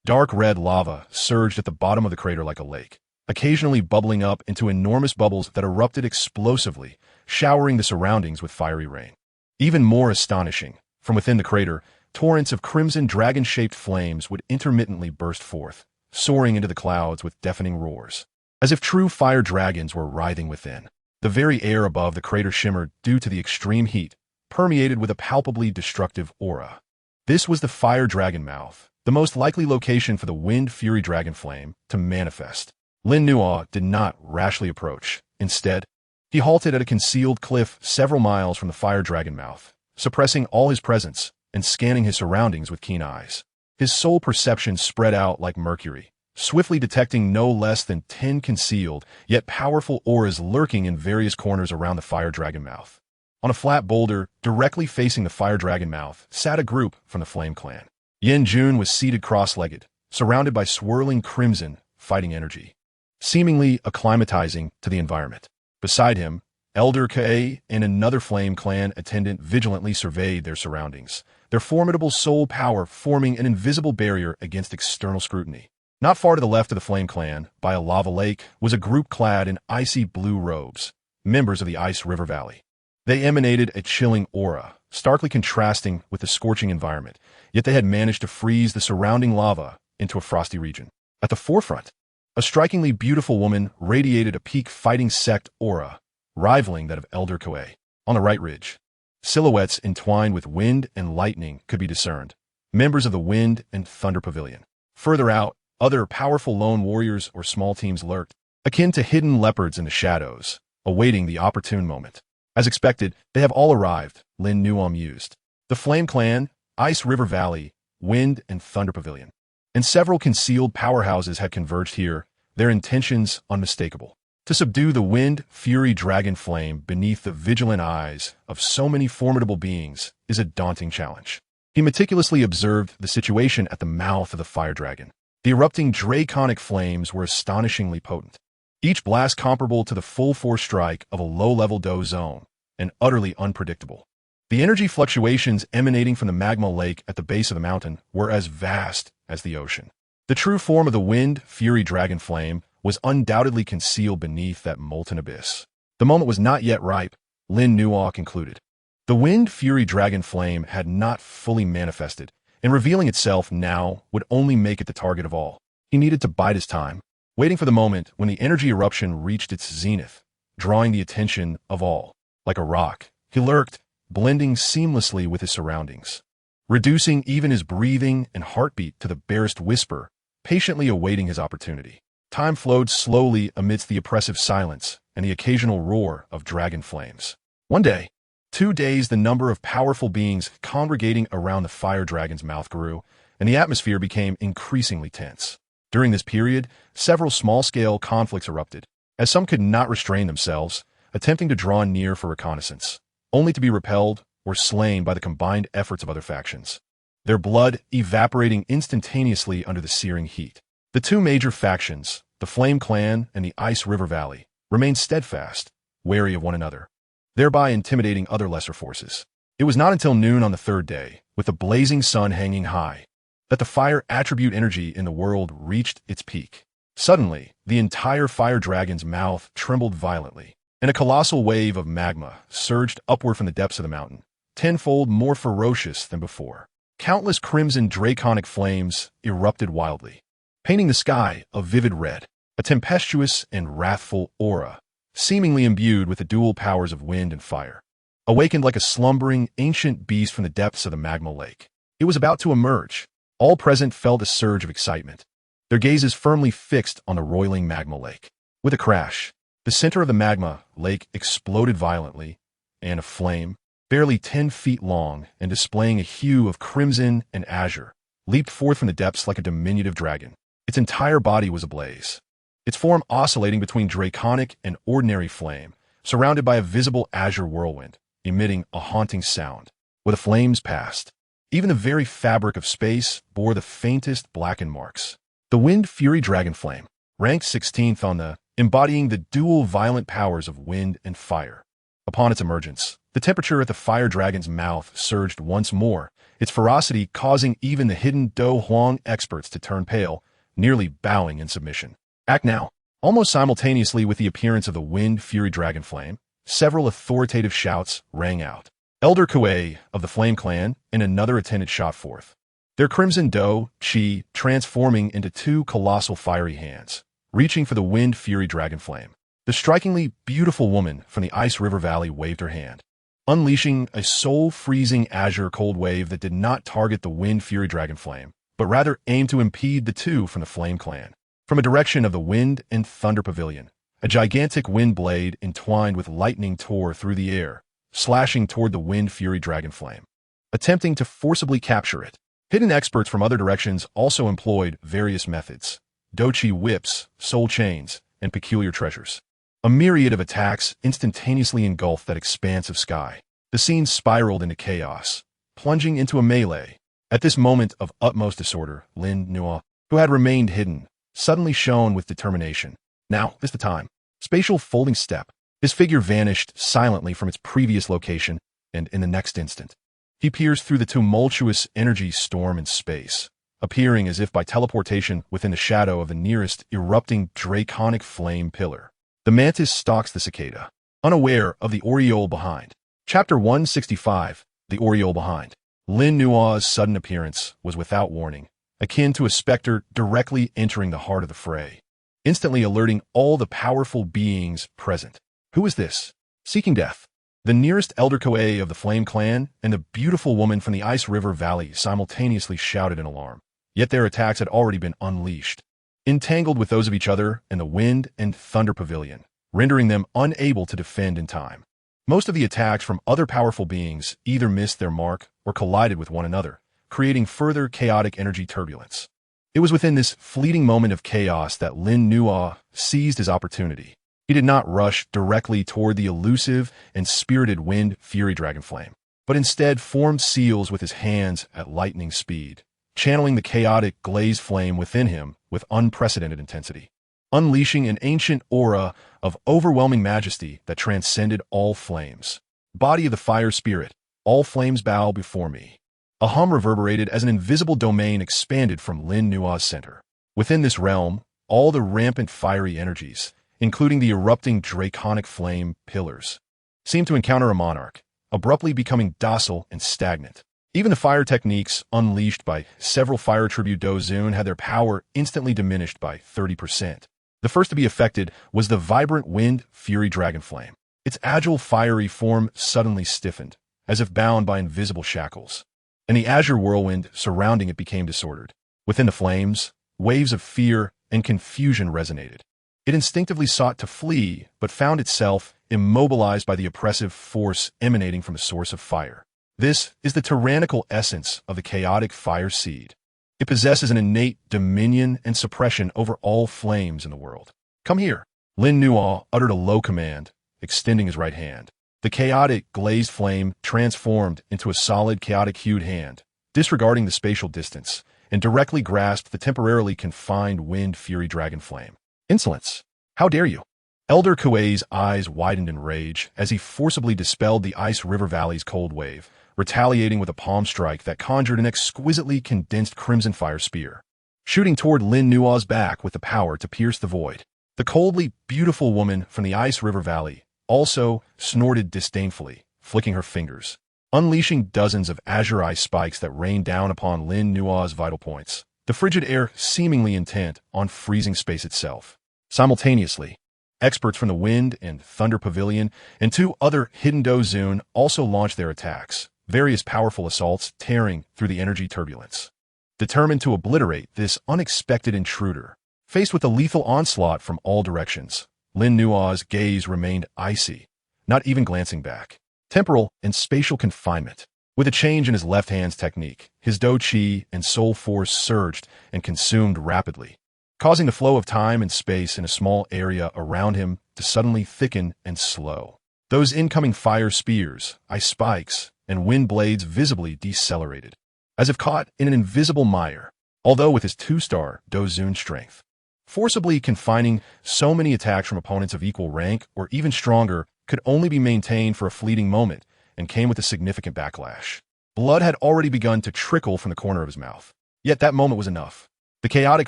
dark red lava surged at the bottom of the crater like a lake, occasionally bubbling up into enormous bubbles that erupted explosively, showering the surroundings with fiery rain. Even more astonishing, from within the crater, torrents of crimson dragon-shaped flames would intermittently burst forth, soaring into the clouds with deafening roars. As if true fire dragons were writhing within. The very air above the crater shimmered due to the extreme heat, permeated with a palpably destructive aura. This was the fire dragon mouth, the most likely location for the wind fury dragon flame to manifest. Lin Nuo did not rashly approach. Instead, he halted at a concealed cliff several miles from the fire dragon mouth, suppressing all his presence and scanning his surroundings with keen eyes. His soul perception spread out like mercury, swiftly detecting no less than 10 concealed, yet powerful auras lurking in various corners around the fire dragon mouth. On a flat boulder, directly facing the fire dragon mouth, sat a group from the Flame Clan. Yin Jun was seated cross-legged, surrounded by swirling crimson, fighting energy, seemingly acclimatizing to the environment. Beside him, Elder Ke and another Flame Clan attendant vigilantly surveyed their surroundings, their formidable soul power forming an invisible barrier against external scrutiny. Not far to the left of the Flame Clan, by a lava lake, was a group clad in icy blue robes, members of the Ice River Valley. They emanated a chilling aura, starkly contrasting with the scorching environment, yet they had managed to freeze the surrounding lava into a frosty region. At the forefront, a strikingly beautiful woman radiated a peak fighting sect aura, rivaling that of Elder Koei. On the right ridge, silhouettes entwined with wind and lightning could be discerned, members of the Wind and Thunder Pavilion. Further out, other powerful lone warriors or small teams lurked, akin to hidden leopards in the shadows, awaiting the opportune moment. As expected, they have all arrived, Lin Nuo mused. The Flame Clan, Ice River Valley, Wind and Thunder Pavilion. And several concealed powerhouses had converged here, their intentions unmistakable. To subdue the wind fury dragon flame beneath the vigilant eyes of so many formidable beings is a daunting challenge. He meticulously observed the situation at the mouth of the fire dragon. The erupting draconic flames were astonishingly potent, each blast comparable to the full-force strike of a low-level Dou zone, and utterly unpredictable. The energy fluctuations emanating from the magma lake at the base of the mountain were as vast as the ocean. The true form of the wind fury dragon flame was undoubtedly concealed beneath that molten abyss. The moment was not yet ripe, Lin Nuo concluded. The wind fury dragon flame had not fully manifested, and revealing itself now would only make it the target of all. He needed to bide his time, waiting for the moment when the energy eruption reached its zenith, drawing the attention of all. Like a rock, he lurked, blending seamlessly with his surroundings, reducing even his breathing and heartbeat to the barest whisper, patiently awaiting his opportunity. Time flowed slowly amidst the oppressive silence and the occasional roar of dragon flames. One day, 2 days, the number of powerful beings congregating around the fire dragon's mouth grew, and the atmosphere became increasingly tense. During this period, several small-scale conflicts erupted, as some could not restrain themselves, attempting to draw near for reconnaissance, only to be repelled or slain by the combined efforts of other factions, their blood evaporating instantaneously under the searing heat. The two major factions, the Flame Clan and the Ice River Valley, remained steadfast, wary of one another, thereby intimidating other lesser forces. It was not until noon on the third day, with the blazing sun hanging high, that the fire attribute energy in the world reached its peak. Suddenly, the entire fire dragon's mouth trembled violently, and a colossal wave of magma surged upward from the depths of the mountain, tenfold more ferocious than before. Countless crimson draconic flames erupted wildly, painting the sky a vivid red, a tempestuous and wrathful aura, seemingly imbued with the dual powers of wind and fire. Awakened like a slumbering, ancient beast from the depths of the magma lake, it was about to emerge. All present felt a surge of excitement, their gazes firmly fixed on the roiling magma lake. With a crash, the center of the magma lake exploded violently, and a flame, barely 10 feet long and displaying a hue of crimson and azure, leaped forth from the depths like a diminutive dragon. Its entire body was ablaze, its form oscillating between draconic and ordinary flame, surrounded by a visible azure whirlwind, emitting a haunting sound. Where the flames passed, even the very fabric of space bore the faintest blackened marks. The Wind Fury Dragon Flame, ranked 16th on the embodying the dual violent powers of wind and fire. Upon its emergence, the temperature at the fire dragon's mouth surged once more, its ferocity causing even the hidden Dou Huang experts to turn pale, nearly bowing in submission. Act now. Almost simultaneously with the appearance of the wind fury dragon flame, several authoritative shouts rang out. Elder Kuei of the Flame Clan and another attendant shot forth, their crimson Dou Qi transforming into two colossal fiery hands, reaching for the wind fury dragon flame. The strikingly beautiful woman from the Ice River Valley waved her hand, unleashing a soul-freezing azure cold wave that did not target the wind fury dragon flame, but rather aimed to impede the two from the Flame Clan. From a direction of the Wind and Thunder Pavilion, a gigantic wind blade entwined with lightning tore through the air, slashing toward the wind fury dragon flame, attempting to forcibly capture it. Hidden experts from other directions also employed various methods: Dou Qi whips, soul chains, and peculiar treasures. A myriad of attacks instantaneously engulfed that expanse of sky. The scene spiraled into chaos, plunging into a melee. At this moment of utmost disorder, Lin Nua, who had remained hidden, suddenly shone with determination. Now is the time. Spatial folding step. His figure vanished silently from its previous location, and in the next instant, he pierced through the tumultuous energy storm in space, appearing as if by teleportation within the shadow of the nearest erupting draconic flame pillar. The mantis stalks the cicada, unaware of the aureole behind. Chapter 165, The Aureole Behind. Lin Nua's sudden appearance was without warning, akin to a specter directly entering the heart of the fray, instantly alerting all the powerful beings present. Who is this? Seeking death. The nearest Elder Kuei of the Flame Clan and the beautiful woman from the Ice River Valley simultaneously shouted in alarm, yet their attacks had already been unleashed, entangled with those of each other in the Wind and Thunder Pavilion, rendering them unable to defend in time. Most of the attacks from other powerful beings either missed their mark or collided with one another, creating further chaotic energy turbulence. It was within this fleeting moment of chaos that Lin Nua seized his opportunity. He did not rush directly toward the elusive and spirited wind fury dragon flame, but instead formed seals with his hands at lightning speed, channeling the chaotic glazed flame within him with unprecedented intensity, unleashing an ancient aura of overwhelming majesty that transcended all flames. Body of the fire spirit, all flames bow before me. A hum reverberated as an invisible domain expanded from Lin Nua's center. Within this realm, all the rampant fiery energies, including the erupting draconic flame pillars, seemed to encounter a monarch, abruptly becoming docile and stagnant. Even the fire techniques unleashed by several fire tribute Dozun had their power instantly diminished by 30%. The first to be affected was the vibrant wind fury dragon flame. Its agile fiery form suddenly stiffened, as if bound by invisible shackles, and the azure whirlwind surrounding it became disordered. Within the flames, waves of fear and confusion resonated. It instinctively sought to flee, but found itself immobilized by the oppressive force emanating from the source of fire. This is the tyrannical essence of the chaotic fire seed. It possesses an innate dominion and suppression over all flames in the world. Come here. Lin Nua uttered a low command, extending his right hand. The chaotic glazed flame transformed into a solid chaotic-hued hand, disregarding the spatial distance, and directly grasped the temporarily confined wind fury dragon flame. Insolence! How dare you? Elder Kuei's eyes widened in rage as he forcibly dispelled the Ice River Valley's cold wave, retaliating with a palm strike that conjured an exquisitely condensed crimson fire spear, shooting toward Lin Nua's back with the power to pierce the void. The coldly beautiful woman from the Ice River Valley also snorted disdainfully, flicking her fingers, unleashing dozens of azure eye spikes that rained down upon Lin Nua's vital points, the frigid air seemingly intent on freezing space itself. Simultaneously, experts from the Wind and Thunder Pavilion and two other hidden Dozun also launched their attacks, various powerful assaults tearing through the energy turbulence. Determined to obliterate this unexpected intruder, faced with a lethal onslaught from all directions, Lin Nua's gaze remained icy, not even glancing back. Temporal and spatial confinement. With a change in his left hand's technique, his Dou Qi and soul force surged and consumed rapidly, causing the flow of time and space in a small area around him to suddenly thicken and slow. Those incoming fire spears, ice spikes, and wind blades visibly decelerated, as if caught in an invisible mire. Although with his 2-star Dozun strength, Forcibly confining so many attacks from opponents of equal rank or even stronger could only be maintained for a fleeting moment and came with a significant backlash. Blood had already begun to trickle from the corner of his mouth. Yet that moment was enough. The chaotic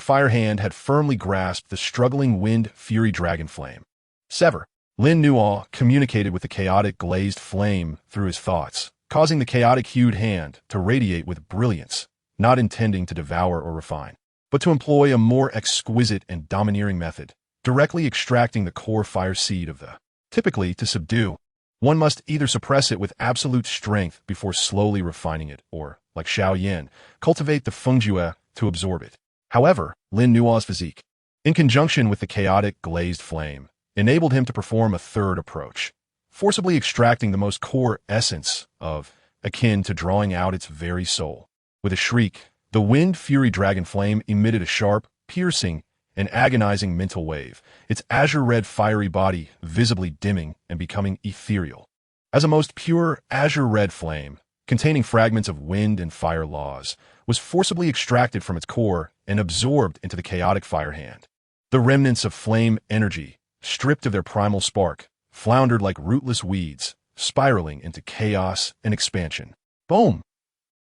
fire hand had firmly grasped the struggling wind fury dragon flame. Sever. Lin Nuo communicated with the chaotic glazed flame through his thoughts, causing the chaotic-hued hand to radiate with brilliance, not intending to devour or refine, but to employ a more exquisite and domineering method, directly extracting the core fire seed of the. Typically, to subdue, one must either suppress it with absolute strength before slowly refining it, or, like Xiao Yin, cultivate the fengjue to absorb it. However, Lin Nuo's physique, in conjunction with the chaotic glazed flame, enabled him to perform a third approach, forcibly extracting the most core essence of, akin to drawing out its very soul. With a shriek, the wind fury dragon flame emitted a sharp, piercing, and agonizing mental wave, its azure-red fiery body visibly dimming and becoming ethereal. As a most pure azure-red flame, containing fragments of wind and fire laws, was forcibly extracted from its core and absorbed into the chaotic fire hand. The remnants of flame energy, stripped of their primal spark, floundered like rootless weeds, spiraling into chaos and expansion. Boom!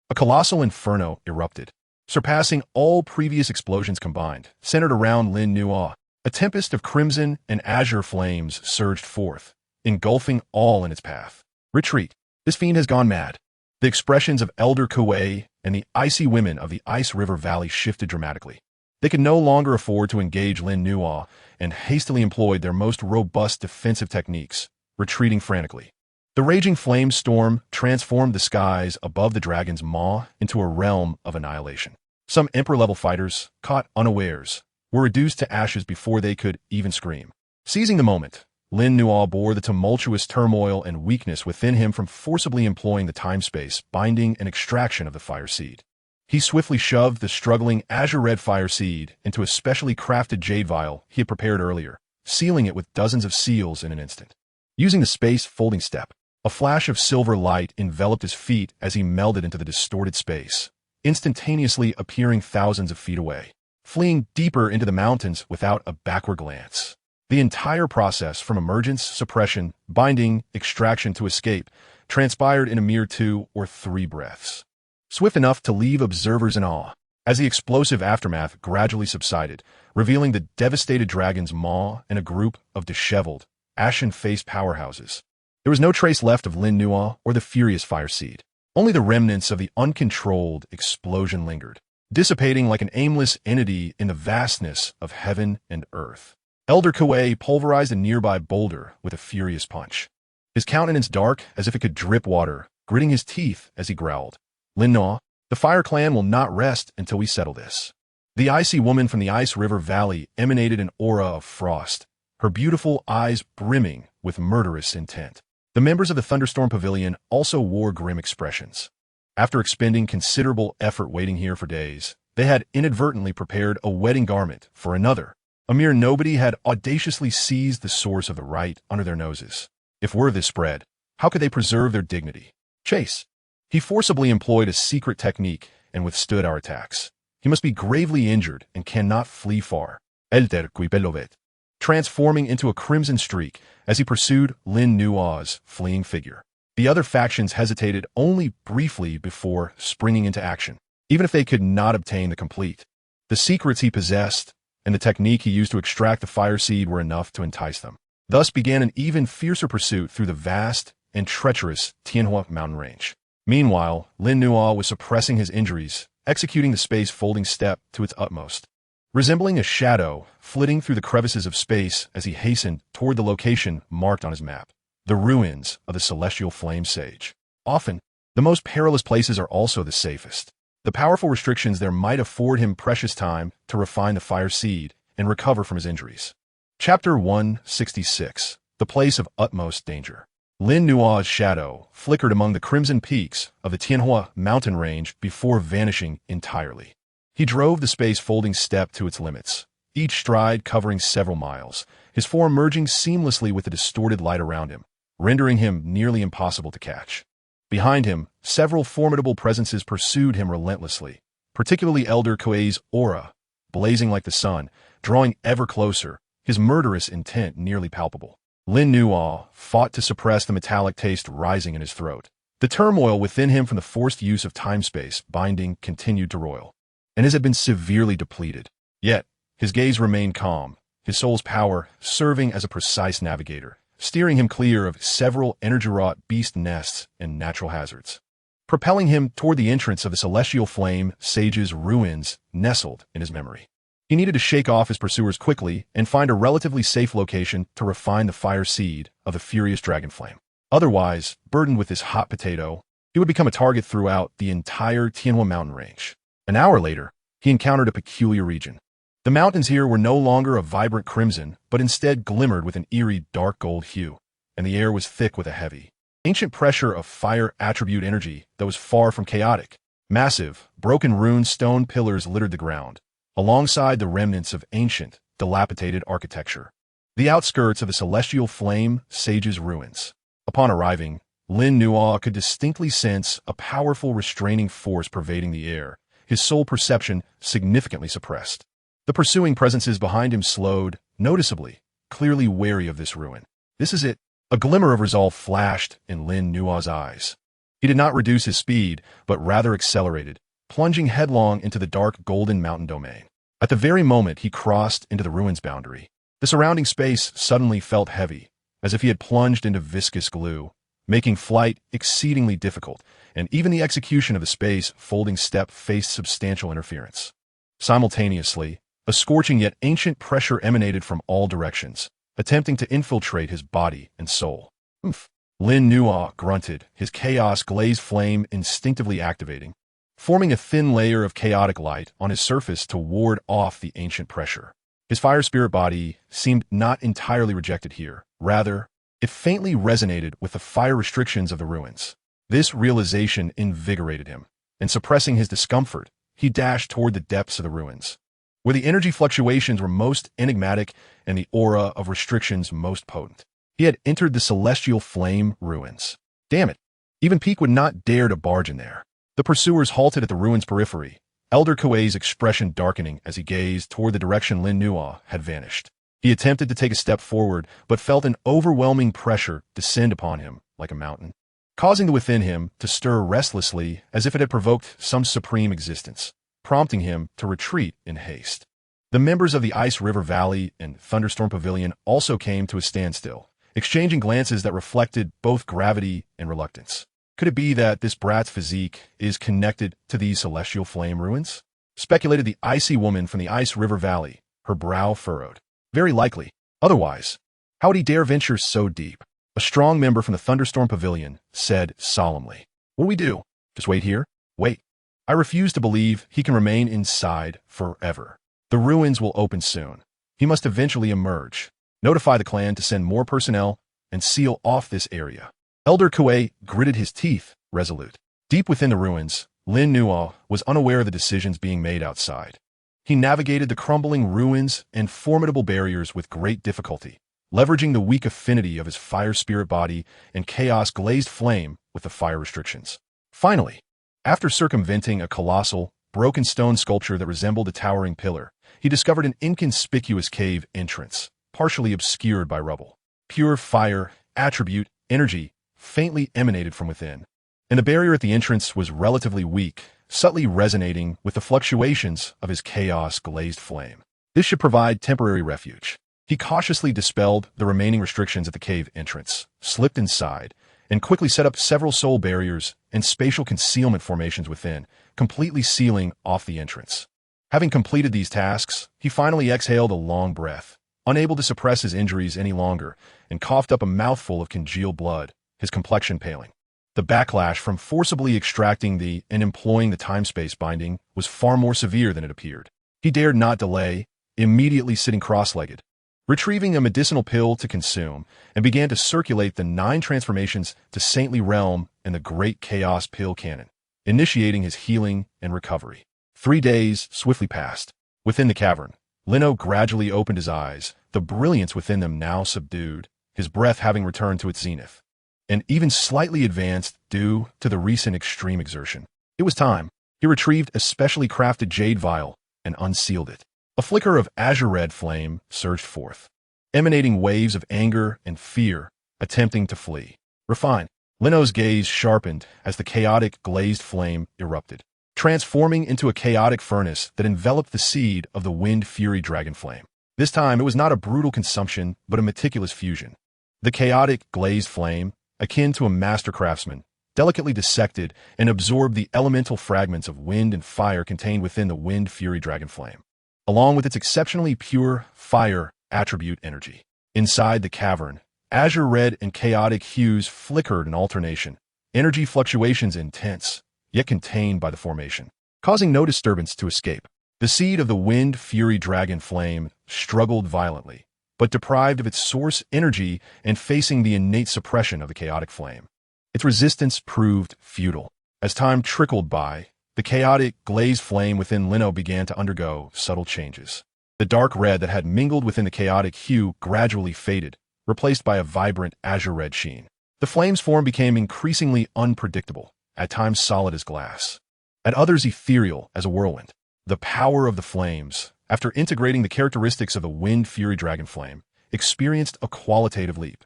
A colossal inferno erupted, surpassing all previous explosions combined, centered around Lin Nuo. A tempest of crimson and azure flames surged forth, engulfing all in its path. Retreat. This fiend has gone mad. The expressions of Elder Kuei and the icy women of the Ice River Valley shifted dramatically. They could no longer afford to engage Lin Nuo and hastily employed their most robust defensive techniques, retreating frantically. The raging flame storm transformed the skies above the dragon's maw into a realm of annihilation. Some Emperor-level fighters, caught unawares, were reduced to ashes before they could even scream. Seizing the moment, Lin Nuo bore the tumultuous turmoil and weakness within him from forcibly employing the time-space binding and extraction of the fire seed. He swiftly shoved the struggling azure-red fire seed into a specially crafted jade vial he had prepared earlier, sealing it with dozens of seals in an instant. Using the space-folding step, a flash of silver light enveloped his feet as he melded into the distorted space, instantaneously appearing thousands of feet away, fleeing deeper into the mountains without a backward glance. The entire process from emergence, suppression, binding, extraction to escape transpired in a mere 2 or 3 breaths. Swift enough to leave observers in awe, as the explosive aftermath gradually subsided, revealing the devastated dragon's maw and a group of disheveled, ashen-faced powerhouses. There was no trace left of Lin Nuo or the furious fire seed. Only the remnants of the uncontrolled explosion lingered, dissipating like an aimless entity in the vastness of heaven and earth. Elder Kuei pulverized a nearby boulder with a furious punch, his countenance dark as if it could drip water, gritting his teeth as he growled. Lin Nuo, the Fire Clan will not rest until we settle this. The icy woman from the Ice River Valley emanated an aura of frost, her beautiful eyes brimming with murderous intent. The members of the Thunderstorm Pavilion also wore grim expressions. After expending considerable effort waiting here for days, they had inadvertently prepared a wedding garment for another. A mere nobody had audaciously seized the source of the right under their noses. If word of this spread, how could they preserve their dignity? Chase. He forcibly employed a secret technique and withstood our attacks. He must be gravely injured and cannot flee far. Elder qui belovet. Transforming into a crimson streak as he pursued Lin Nuo's fleeing figure. The other factions hesitated only briefly before springing into action, even if they could not obtain the complete. The secrets he possessed and the technique he used to extract the fire seed were enough to entice them. Thus began an even fiercer pursuit through the vast and treacherous Tianhua mountain range. Meanwhile, Lin Nuo was suppressing his injuries, executing the space-folding step to its utmost. Resembling a shadow, flitting through the crevices of space as he hastened toward the location marked on his map, the ruins of the celestial flame sage. Often, the most perilous places are also the safest. The powerful restrictions there might afford him precious time to refine the fire seed and recover from his injuries. Chapter 166. The Place of Utmost Danger. Lin Nuo's shadow flickered among the crimson peaks of the Tianhua mountain range before vanishing entirely. He drove the space-folding step to its limits, each stride covering several miles, his form merging seamlessly with the distorted light around him, rendering him nearly impossible to catch. Behind him, several formidable presences pursued him relentlessly, particularly Elder Kuei's aura, blazing like the sun, drawing ever closer, his murderous intent nearly palpable. Lin Nuo fought to suppress the metallic taste rising in his throat. The turmoil within him from the forced use of time-space binding continued to roil, and his had been severely depleted. Yet, his gaze remained calm, his soul's power serving as a precise navigator, steering him clear of several energy-wrought beast nests and natural hazards, propelling him toward the entrance of the celestial flame sage's ruins nestled in his memory. He needed to shake off his pursuers quickly and find a relatively safe location to refine the fire seed of the furious dragon flame. Otherwise, burdened with this hot potato, he would become a target throughout the entire Tianhua mountain range. An hour later, he encountered a peculiar region. The mountains here were no longer a vibrant crimson, but instead glimmered with an eerie dark gold hue, and the air was thick with a heavy, ancient pressure of fire attribute energy that was far from chaotic. Massive, broken rune stone pillars littered the ground, alongside the remnants of ancient, dilapidated architecture. The outskirts of the celestial flame sage's ruins. Upon arriving, Lin Nuo could distinctly sense a powerful restraining force pervading the air, his soul perception significantly suppressed. The pursuing presences behind him slowed, noticeably, clearly wary of this ruin. This is it. A glimmer of resolve flashed in Lin Nuo's eyes. He did not reduce his speed, but rather accelerated, plunging headlong into the dark golden mountain domain. At the very moment he crossed into the ruin's boundary, the surrounding space suddenly felt heavy, as if he had plunged into viscous glue, making flight exceedingly difficult, and even the execution of the space-folding step faced substantial interference. Simultaneously, a scorching yet ancient pressure emanated from all directions, attempting to infiltrate his body and soul. Oomph! Lin Nuo grunted, his chaos-glazed flame instinctively activating, forming a thin layer of chaotic light on his surface to ward off the ancient pressure. His fire spirit body seemed not entirely rejected here. Rather, it faintly resonated with the fire restrictions of the ruins. This realization invigorated him, and suppressing his discomfort, he dashed toward the depths of the ruins, where the energy fluctuations were most enigmatic and the aura of restrictions most potent. He had entered the celestial flame ruins. Damn it! Even Peak would not dare to barge in there. The pursuers halted at the ruins' periphery, Elder Kuei's expression darkening as he gazed toward the direction Lin Nuo had vanished. He attempted to take a step forward, but felt an overwhelming pressure descend upon him like a mountain, causing the within him to stir restlessly as if it had provoked some supreme existence, prompting him to retreat in haste. The members of the Ice River Valley and Thunderstorm Pavilion also came to a standstill, exchanging glances that reflected both gravity and reluctance. Could it be that this brat's physique is connected to these celestial flame ruins? Speculated the icy woman from the Ice River Valley, her brow furrowed. Very likely. Otherwise, how would he dare venture so deep? A strong member from the Thunderstorm Pavilion said solemnly, "What do we do? Just wait here? Wait. I refuse to believe he can remain inside forever. The ruins will open soon. He must eventually emerge. Notify the clan to send more personnel and seal off this area." Elder Kuei gritted his teeth, resolute. Deep within the ruins, Lin Nuo was unaware of the decisions being made outside. He navigated the crumbling ruins and formidable barriers with great difficulty, leveraging the weak affinity of his fire spirit body and chaos-glazed flame with the fire restrictions. Finally, after circumventing a colossal, broken stone sculpture that resembled a towering pillar, he discovered an inconspicuous cave entrance, partially obscured by rubble. Pure fire, attribute, energy, faintly emanated from within, and the barrier at the entrance was relatively weak, subtly resonating with the fluctuations of his chaos-glazed flame. This should provide temporary refuge. He cautiously dispelled the remaining restrictions at the cave entrance, slipped inside, and quickly set up several soul barriers and spatial concealment formations within, completely sealing off the entrance. Having completed these tasks, he finally exhaled a long breath, unable to suppress his injuries any longer, and coughed up a mouthful of congealed blood, his complexion paling. The backlash from forcibly extracting and employing the time-space binding was far more severe than it appeared. He dared not delay, immediately sitting cross-legged, retrieving a medicinal pill to consume, and began to circulate the 9 transformations to Saintly Realm and the Great Chaos Pill Cannon, initiating his healing and recovery. 3 days swiftly passed. Within the cavern, Lino gradually opened his eyes, the brilliance within them now subdued, his breath having returned to its zenith, and even slightly advanced due to the recent extreme exertion. It was time. He retrieved a specially crafted jade vial and unsealed it. A flicker of azure-red flame surged forth, emanating waves of anger and fear, attempting to flee. Refine. Lino's gaze sharpened as the chaotic glazed flame erupted, transforming into a chaotic furnace that enveloped the seed of the wind fury dragon flame. This time, it was not a brutal consumption, but a meticulous fusion. The chaotic glazed flame, akin to a master craftsman, delicately dissected and absorbed the elemental fragments of wind and fire contained within the wind fury dragon flame, along with its exceptionally pure fire attribute energy. Inside the cavern, azure red and chaotic hues flickered in alternation, energy fluctuations intense, yet contained by the formation, causing no disturbance to escape. The seed of the wind fury dragon flame struggled violently, but deprived of its source energy and facing the innate suppression of the chaotic flame. Its resistance proved futile. As time trickled by, the chaotic glazed flame within Lino began to undergo subtle changes. The dark red that had mingled within the chaotic hue gradually faded, replaced by a vibrant azure-red sheen. The flame's form became increasingly unpredictable, at times solid as glass, at others ethereal as a whirlwind. The power of the flames, after integrating the characteristics of the wind fury dragon flame, experienced a qualitative leap.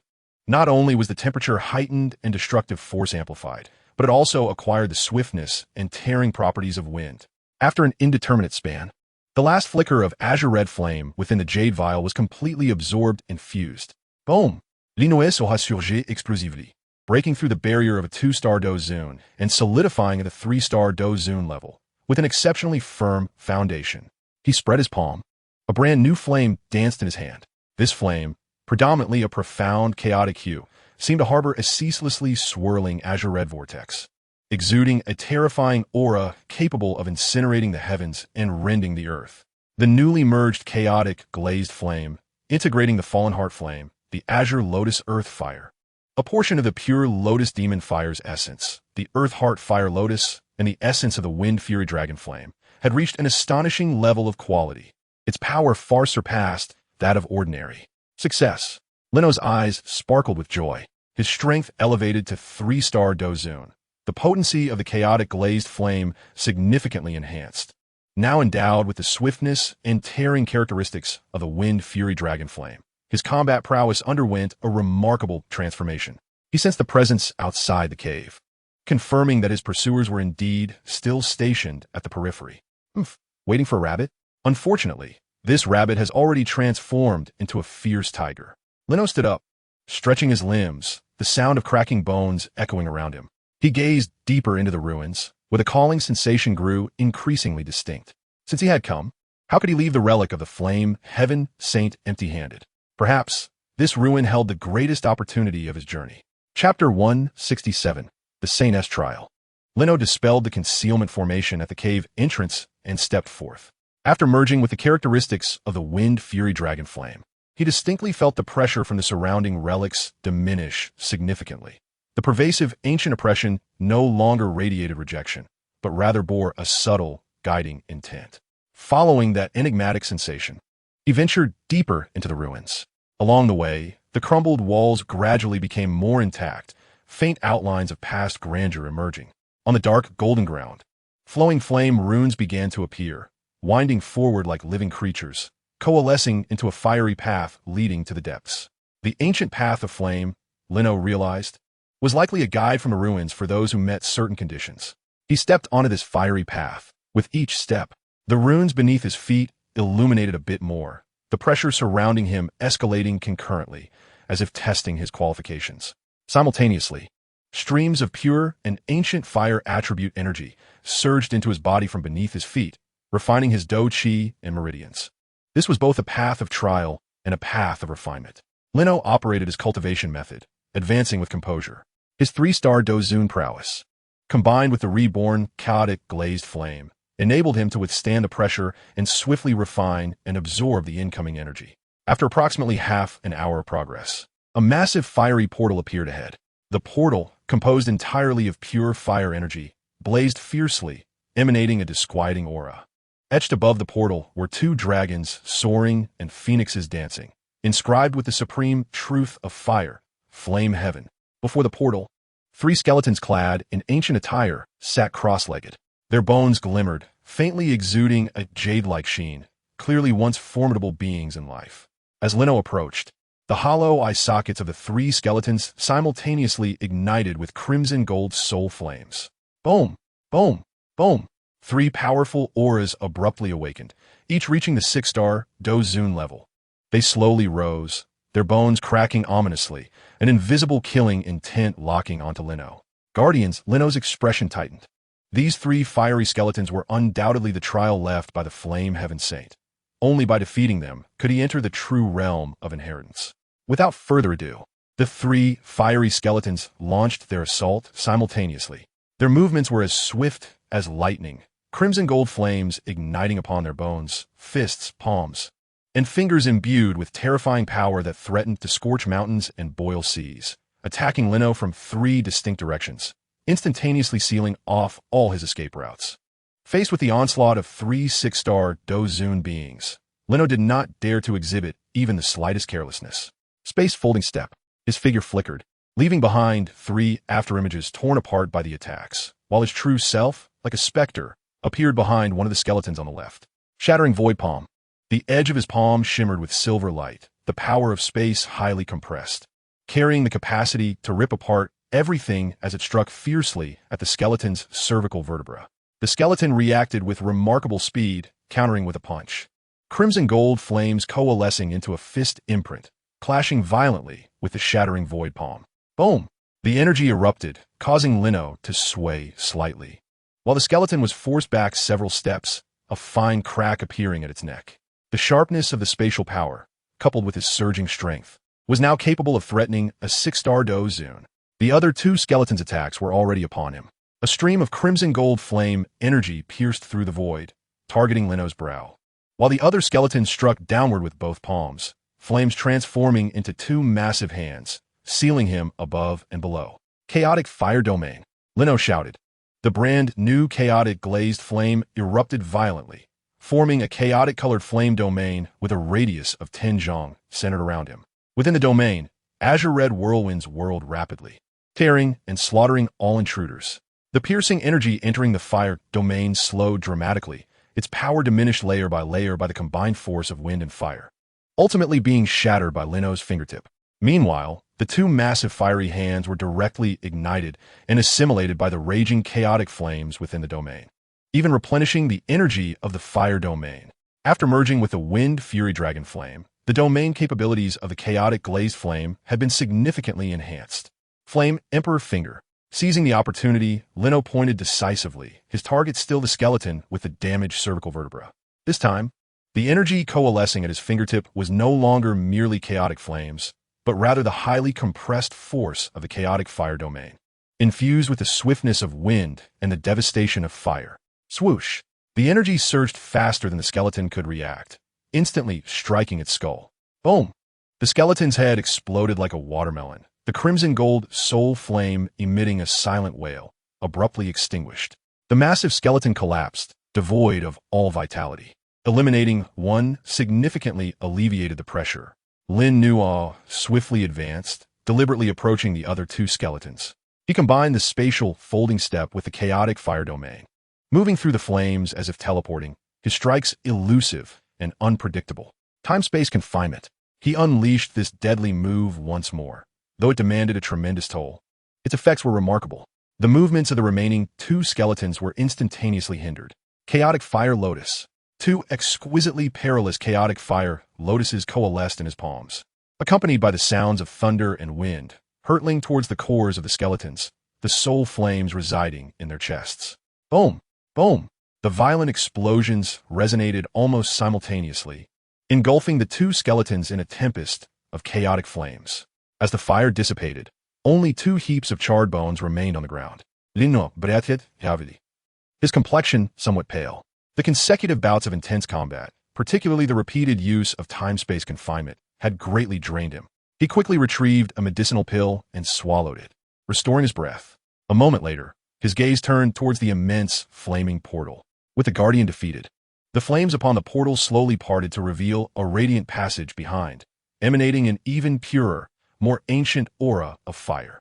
Not only was the temperature heightened and destructive force amplified, but it also acquired the swiftness and tearing properties of wind. After an indeterminate span, the last flicker of azure-red flame within the jade vial was completely absorbed and fused. Boom! L'Inoès aura surgi explosively, breaking through the barrier of a 2-star Dou Zone and solidifying at the 3-star Dou Zone level, with an exceptionally firm foundation. He spread his palm. A brand new flame danced in his hand. This flame, predominantly a profound chaotic hue, seemed to harbor a ceaselessly swirling azure-red vortex, exuding a terrifying aura capable of incinerating the heavens and rending the earth. The newly merged chaotic glazed flame, integrating the fallen heart flame, the azure lotus earth fire, a portion of the pure lotus demon fire's essence, the earth heart fire lotus, and the essence of the wind fury dragon flame, had reached an astonishing level of quality. Its power far surpassed that of ordinary. Success. Lino's eyes sparkled with joy. His strength elevated to 3-star Dou Zone. The potency of the chaotic glazed flame significantly enhanced. Now endowed with the swiftness and tearing characteristics of the wind fury dragon flame, his combat prowess underwent a remarkable transformation. He sensed the presence outside the cave, confirming that his pursuers were indeed still stationed at the periphery. Waiting for a rabbit? Unfortunately, this rabbit has already transformed into a fierce tiger. Lino stood up, stretching his limbs, the sound of cracking bones echoing around him. He gazed deeper into the ruins, where the calling sensation grew increasingly distinct. Since he had come, how could he leave the relic of the flame heaven saint empty-handed? Perhaps this ruin held the greatest opportunity of his journey. Chapter 167. The Saintess Trial. Lino dispelled the concealment formation at the cave entrance and stepped forth. After merging with the characteristics of the wind fury dragon flame, he distinctly felt the pressure from the surrounding relics diminish significantly. The pervasive ancient oppression no longer radiated rejection, but rather bore a subtle, guiding intent. Following that enigmatic sensation, he ventured deeper into the ruins. Along the way, the crumbled walls gradually became more intact, faint outlines of past grandeur emerging. On the dark golden ground, flowing flame runes began to appear, winding forward like living creatures, coalescing into a fiery path leading to the depths. The ancient path of flame, Lino realized, was likely a guide from the ruins for those who met certain conditions. He stepped onto this fiery path. With each step, the runes beneath his feet illuminated a bit more, the pressure surrounding him escalating concurrently, as if testing his qualifications. Simultaneously, streams of pure and ancient fire attribute energy surged into his body from beneath his feet, refining his Dou Qi and meridians. This was both a path of trial and a path of refinement. Lino operated his cultivation method, advancing with composure. His 3-star Dou Zone prowess, combined with the reborn chaotic glazed flame, enabled him to withstand the pressure and swiftly refine and absorb the incoming energy. After approximately half an hour of progress, a massive fiery portal appeared ahead. The portal, composed entirely of pure fire energy, blazed fiercely, emanating a disquieting aura. Etched above the portal were 2 dragons soaring and phoenixes dancing, inscribed with the supreme truth of fire, flame heaven. Before the portal, 3 skeletons clad in ancient attire sat cross-legged. Their bones glimmered, faintly exuding a jade-like sheen, clearly once formidable beings in life. As Lino approached, the hollow eye sockets of the three skeletons simultaneously ignited with crimson gold soul flames. Boom! Boom! Boom! Three powerful auras abruptly awakened, each reaching the 6-star Dou Qi level. They slowly rose, their bones cracking ominously, an invisible killing intent locking onto Lino. Guardians, Lino's expression tightened. These three fiery skeletons were undoubtedly the trial left by the Flame Heaven Saint. Only by defeating them could he enter the true realm of inheritance. Without further ado, the three fiery skeletons launched their assault simultaneously. Their movements were as swift as lightning, crimson gold flames igniting upon their bones, fists, palms, and fingers imbued with terrifying power that threatened to scorch mountains and boil seas, attacking Lino from three distinct directions, instantaneously sealing off all his escape routes. Faced with the onslaught of three 6-star Dou Qi beings, Lino did not dare to exhibit even the slightest carelessness. Space folding step. His figure flickered, leaving behind three afterimages torn apart by the attacks, while his true self, like a specter, appeared behind one of the skeletons on the left. Shattering void palm. The edge of his palm shimmered with silver light, the power of space highly compressed, carrying the capacity to rip apart everything as it struck fiercely at the skeleton's cervical vertebra. The skeleton reacted with remarkable speed, countering with a punch. Crimson gold flames coalescing into a fist imprint, clashing violently with the shattering void palm. Boom! The energy erupted, causing Lino to sway slightly. While the skeleton was forced back several steps, a fine crack appearing at its neck. The sharpness of the spatial power, coupled with his surging strength, was now capable of threatening a 6-star Dou Qi. The other two skeletons' attacks were already upon him. A stream of crimson gold flame energy pierced through the void, targeting Lino's brow. While the other skeleton struck downward with both palms, flames transforming into two massive hands, sealing him above and below. Chaotic fire domain. Lino shouted. The brand new chaotic glazed flame erupted violently, forming a chaotic colored flame domain with a radius of 10 zhong centered around him. Within the domain, azure red whirlwinds whirled rapidly, tearing and slaughtering all intruders. The piercing energy entering the fire domain slowed dramatically, its power diminished layer by the combined force of wind and fire, ultimately being shattered by Lino's fingertip. Meanwhile, the two massive fiery hands were directly ignited and assimilated by the raging chaotic flames within the domain, even replenishing the energy of the fire domain. After merging with the wind fury dragon flame, the domain capabilities of the chaotic glazed flame had been significantly enhanced. Flame Emperor Finger. Seizing the opportunity, Lino pointed decisively, his target still the skeleton with the damaged cervical vertebra. This time, the energy coalescing at his fingertip was no longer merely chaotic flames, but rather the highly compressed force of the chaotic fire domain, infused with the swiftness of wind and the devastation of fire. Swoosh! The energy surged faster than the skeleton could react, instantly striking its skull. Boom! The skeleton's head exploded like a watermelon, the crimson gold soul flame emitting a silent wail, abruptly extinguished. The massive skeleton collapsed, devoid of all vitality. Eliminating one significantly alleviated the pressure. Lin Nuo swiftly advanced, deliberately approaching the other two skeletons. He combined the spatial folding step with the chaotic fire domain. Moving through the flames as if teleporting, his strikes elusive and unpredictable. Time-space confinement. He unleashed this deadly move once more, though it demanded a tremendous toll. Its effects were remarkable. The movements of the remaining two skeletons were instantaneously hindered. Chaotic Fire Lotus. Two exquisitely perilous chaotic fire lotuses coalesced in his palms, accompanied by the sounds of thunder and wind, hurtling towards the cores of the skeletons, the soul flames residing in their chests. Boom! Boom! The violent explosions resonated almost simultaneously, engulfing the two skeletons in a tempest of chaotic flames. As the fire dissipated, only two heaps of charred bones remained on the ground. Lino breathed heavily, his complexion somewhat pale. The consecutive bouts of intense combat, particularly the repeated use of time-space confinement, had greatly drained him. He quickly retrieved a medicinal pill and swallowed it, restoring his breath. A moment later, his gaze turned towards the immense, flaming portal. With the Guardian defeated, the flames upon the portal slowly parted to reveal a radiant passage behind, emanating an even purer, more ancient aura of fire.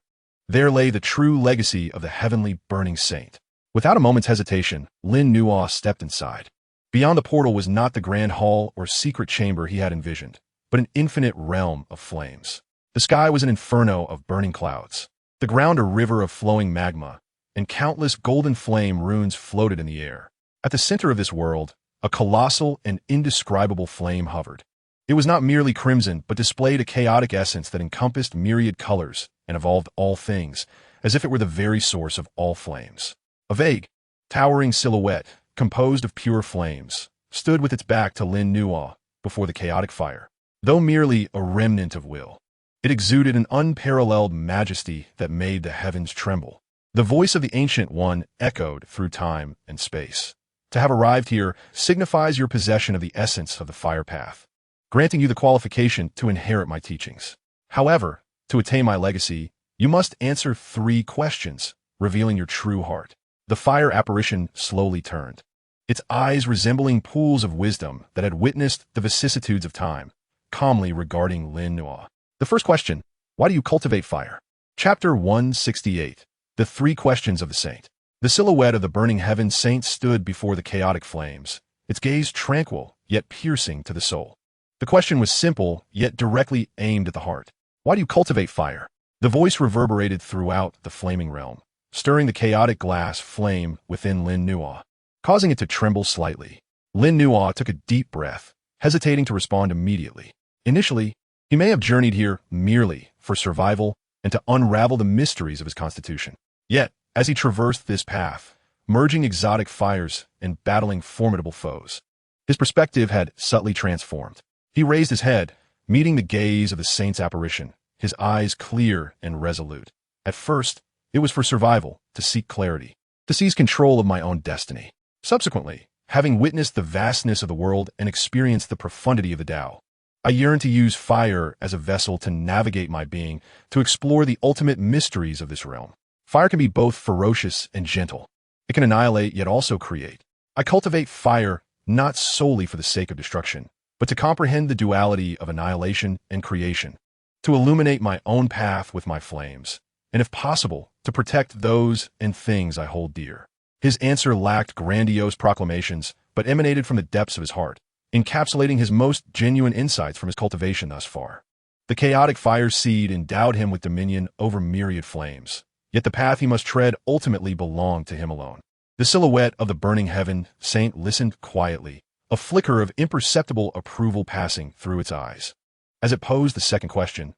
There lay the true legacy of the heavenly burning saint. Without a moment's hesitation, Lin Nuo stepped inside. Beyond the portal was not the grand hall or secret chamber he had envisioned, but an infinite realm of flames. The sky was an inferno of burning clouds, the ground a river of flowing magma, and countless golden flame runes floated in the air. At the center of this world, a colossal and indescribable flame hovered. It was not merely crimson, but displayed a chaotic essence that encompassed myriad colors and evolved all things, as if it were the very source of all flames. A vague, towering silhouette, composed of pure flames, stood with its back to Lin Nuo before the chaotic fire. Though merely a remnant of will, it exuded an unparalleled majesty that made the heavens tremble. The voice of the Ancient One echoed through time and space. To have arrived here signifies your possession of the essence of the fire path, granting you the qualification to inherit my teachings. However, to attain my legacy, you must answer 3 questions, revealing your true heart. The fire apparition slowly turned, its eyes resembling pools of wisdom that had witnessed the vicissitudes of time, calmly regarding Lin Nuo. The first question: why do you cultivate fire? Chapter 168. The 3 Questions of the Saint. The silhouette of the burning heaven saint stood before the chaotic flames, its gaze tranquil, yet piercing to the soul. The question was simple, yet directly aimed at the heart. Why do you cultivate fire? The voice reverberated throughout the flaming realm, stirring the chaotic glass flame within Lin Nuo, causing it to tremble slightly. Lin Nuo took a deep breath, hesitating to respond immediately. Initially, he may have journeyed here merely for survival and to unravel the mysteries of his constitution. Yet, as he traversed this path, merging exotic fires and battling formidable foes, his perspective had subtly transformed. He raised his head, meeting the gaze of the saint's apparition, his eyes clear and resolute. At first, it was for survival, to seek clarity, to seize control of my own destiny. Subsequently, having witnessed the vastness of the world and experienced the profundity of the Tao, I yearn to use fire as a vessel to navigate my being, to explore the ultimate mysteries of this realm. Fire can be both ferocious and gentle. It can annihilate yet also create. I cultivate fire not solely for the sake of destruction, but to comprehend the duality of annihilation and creation, to illuminate my own path with my flames, and if possible, to protect those and things I hold dear. His answer lacked grandiose proclamations, but emanated from the depths of his heart, encapsulating his most genuine insights from his cultivation thus far. The chaotic fire seed endowed him with dominion over myriad flames, yet the path he must tread ultimately belonged to him alone. The silhouette of the burning heaven saint listened quietly, a flicker of imperceptible approval passing through its eyes. As it posed the second question,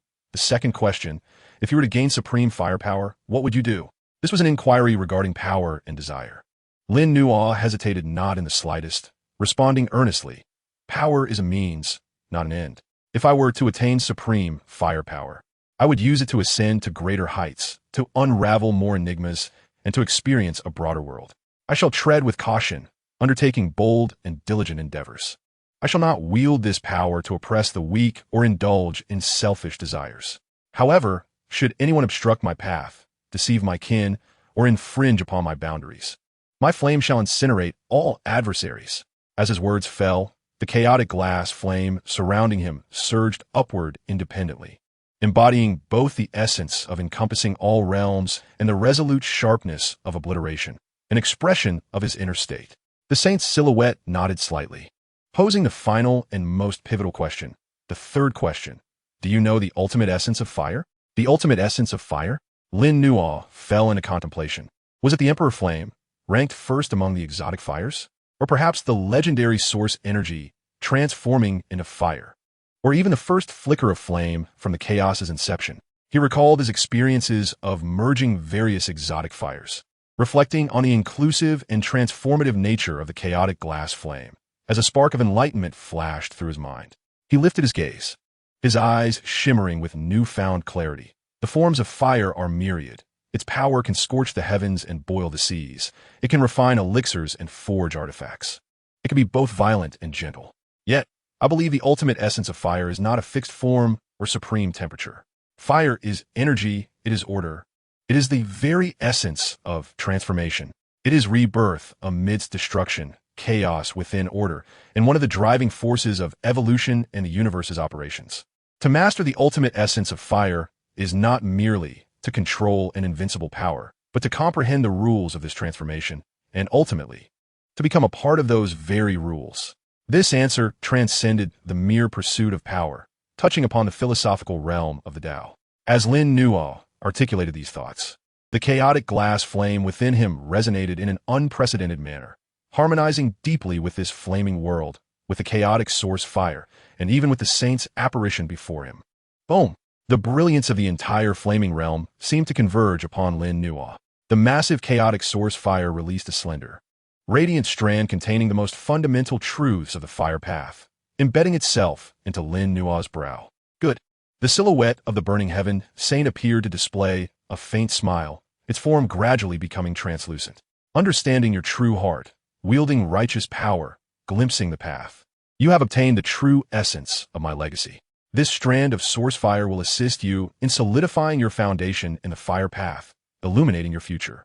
if you were to gain supreme firepower, what would you do? This was an inquiry regarding power and desire. Lin Nuo hesitated not in the slightest, responding earnestly, "Power is a means, not an end. If I were to attain supreme firepower, I would use it to ascend to greater heights, to unravel more enigmas, and to experience a broader world. I shall tread with caution, undertaking bold and diligent endeavors. I shall not wield this power to oppress the weak or indulge in selfish desires. However, should anyone obstruct my path, deceive my kin, or infringe upon my boundaries, my flame shall incinerate all adversaries." As his words fell, the chaotic glass flame surrounding him surged upward independently, embodying both the essence of encompassing all realms and the resolute sharpness of obliteration, an expression of his inner state. The saint's silhouette nodded slightly, posing the final and most pivotal question, the third question: do you know the ultimate essence of fire? The ultimate essence of fire? Lin Nuo fell into contemplation. Was it the Emperor Flame, ranked first among the exotic fires? Or perhaps the legendary source energy transforming into fire? Or even the first flicker of flame from the chaos's inception? He recalled his experiences of merging various exotic fires, reflecting on the inclusive and transformative nature of the chaotic glass flame. As a spark of enlightenment flashed through his mind, he lifted his gaze, his eyes shimmering with newfound clarity. The forms of fire are myriad. Its power can scorch the heavens and boil the seas. It can refine elixirs and forge artifacts. It can be both violent and gentle. Yet, I believe the ultimate essence of fire is not a fixed form or supreme temperature. Fire is energy, it is order. It is the very essence of transformation. It is rebirth amidst destruction, chaos within order, and one of the driving forces of evolution and the universe's operations. To master the ultimate essence of fire is not merely to control an invincible power, but to comprehend the rules of this transformation, and ultimately, to to become a part of those very rules. This answer transcended the mere pursuit of power, touching upon the philosophical realm of the Tao. As Lin Nuo articulated these thoughts, the chaotic glass flame within him resonated in an unprecedented manner, harmonizing deeply with this flaming world, with the chaotic source fire, and even with the saint's apparition before him. Boom! The brilliance of the entire flaming realm seemed to converge upon Lin Nuo. The massive chaotic source fire released a slender, radiant strand containing the most fundamental truths of the fire path, embedding itself into Lin Nuo's brow. Good. The silhouette of the burning heaven saint appeared to display a faint smile, its form gradually becoming translucent. Understanding your true heart, wielding righteous power, glimpsing the path. You have obtained the true essence of my legacy. This strand of source fire will assist you in solidifying your foundation in the fire path, illuminating your future.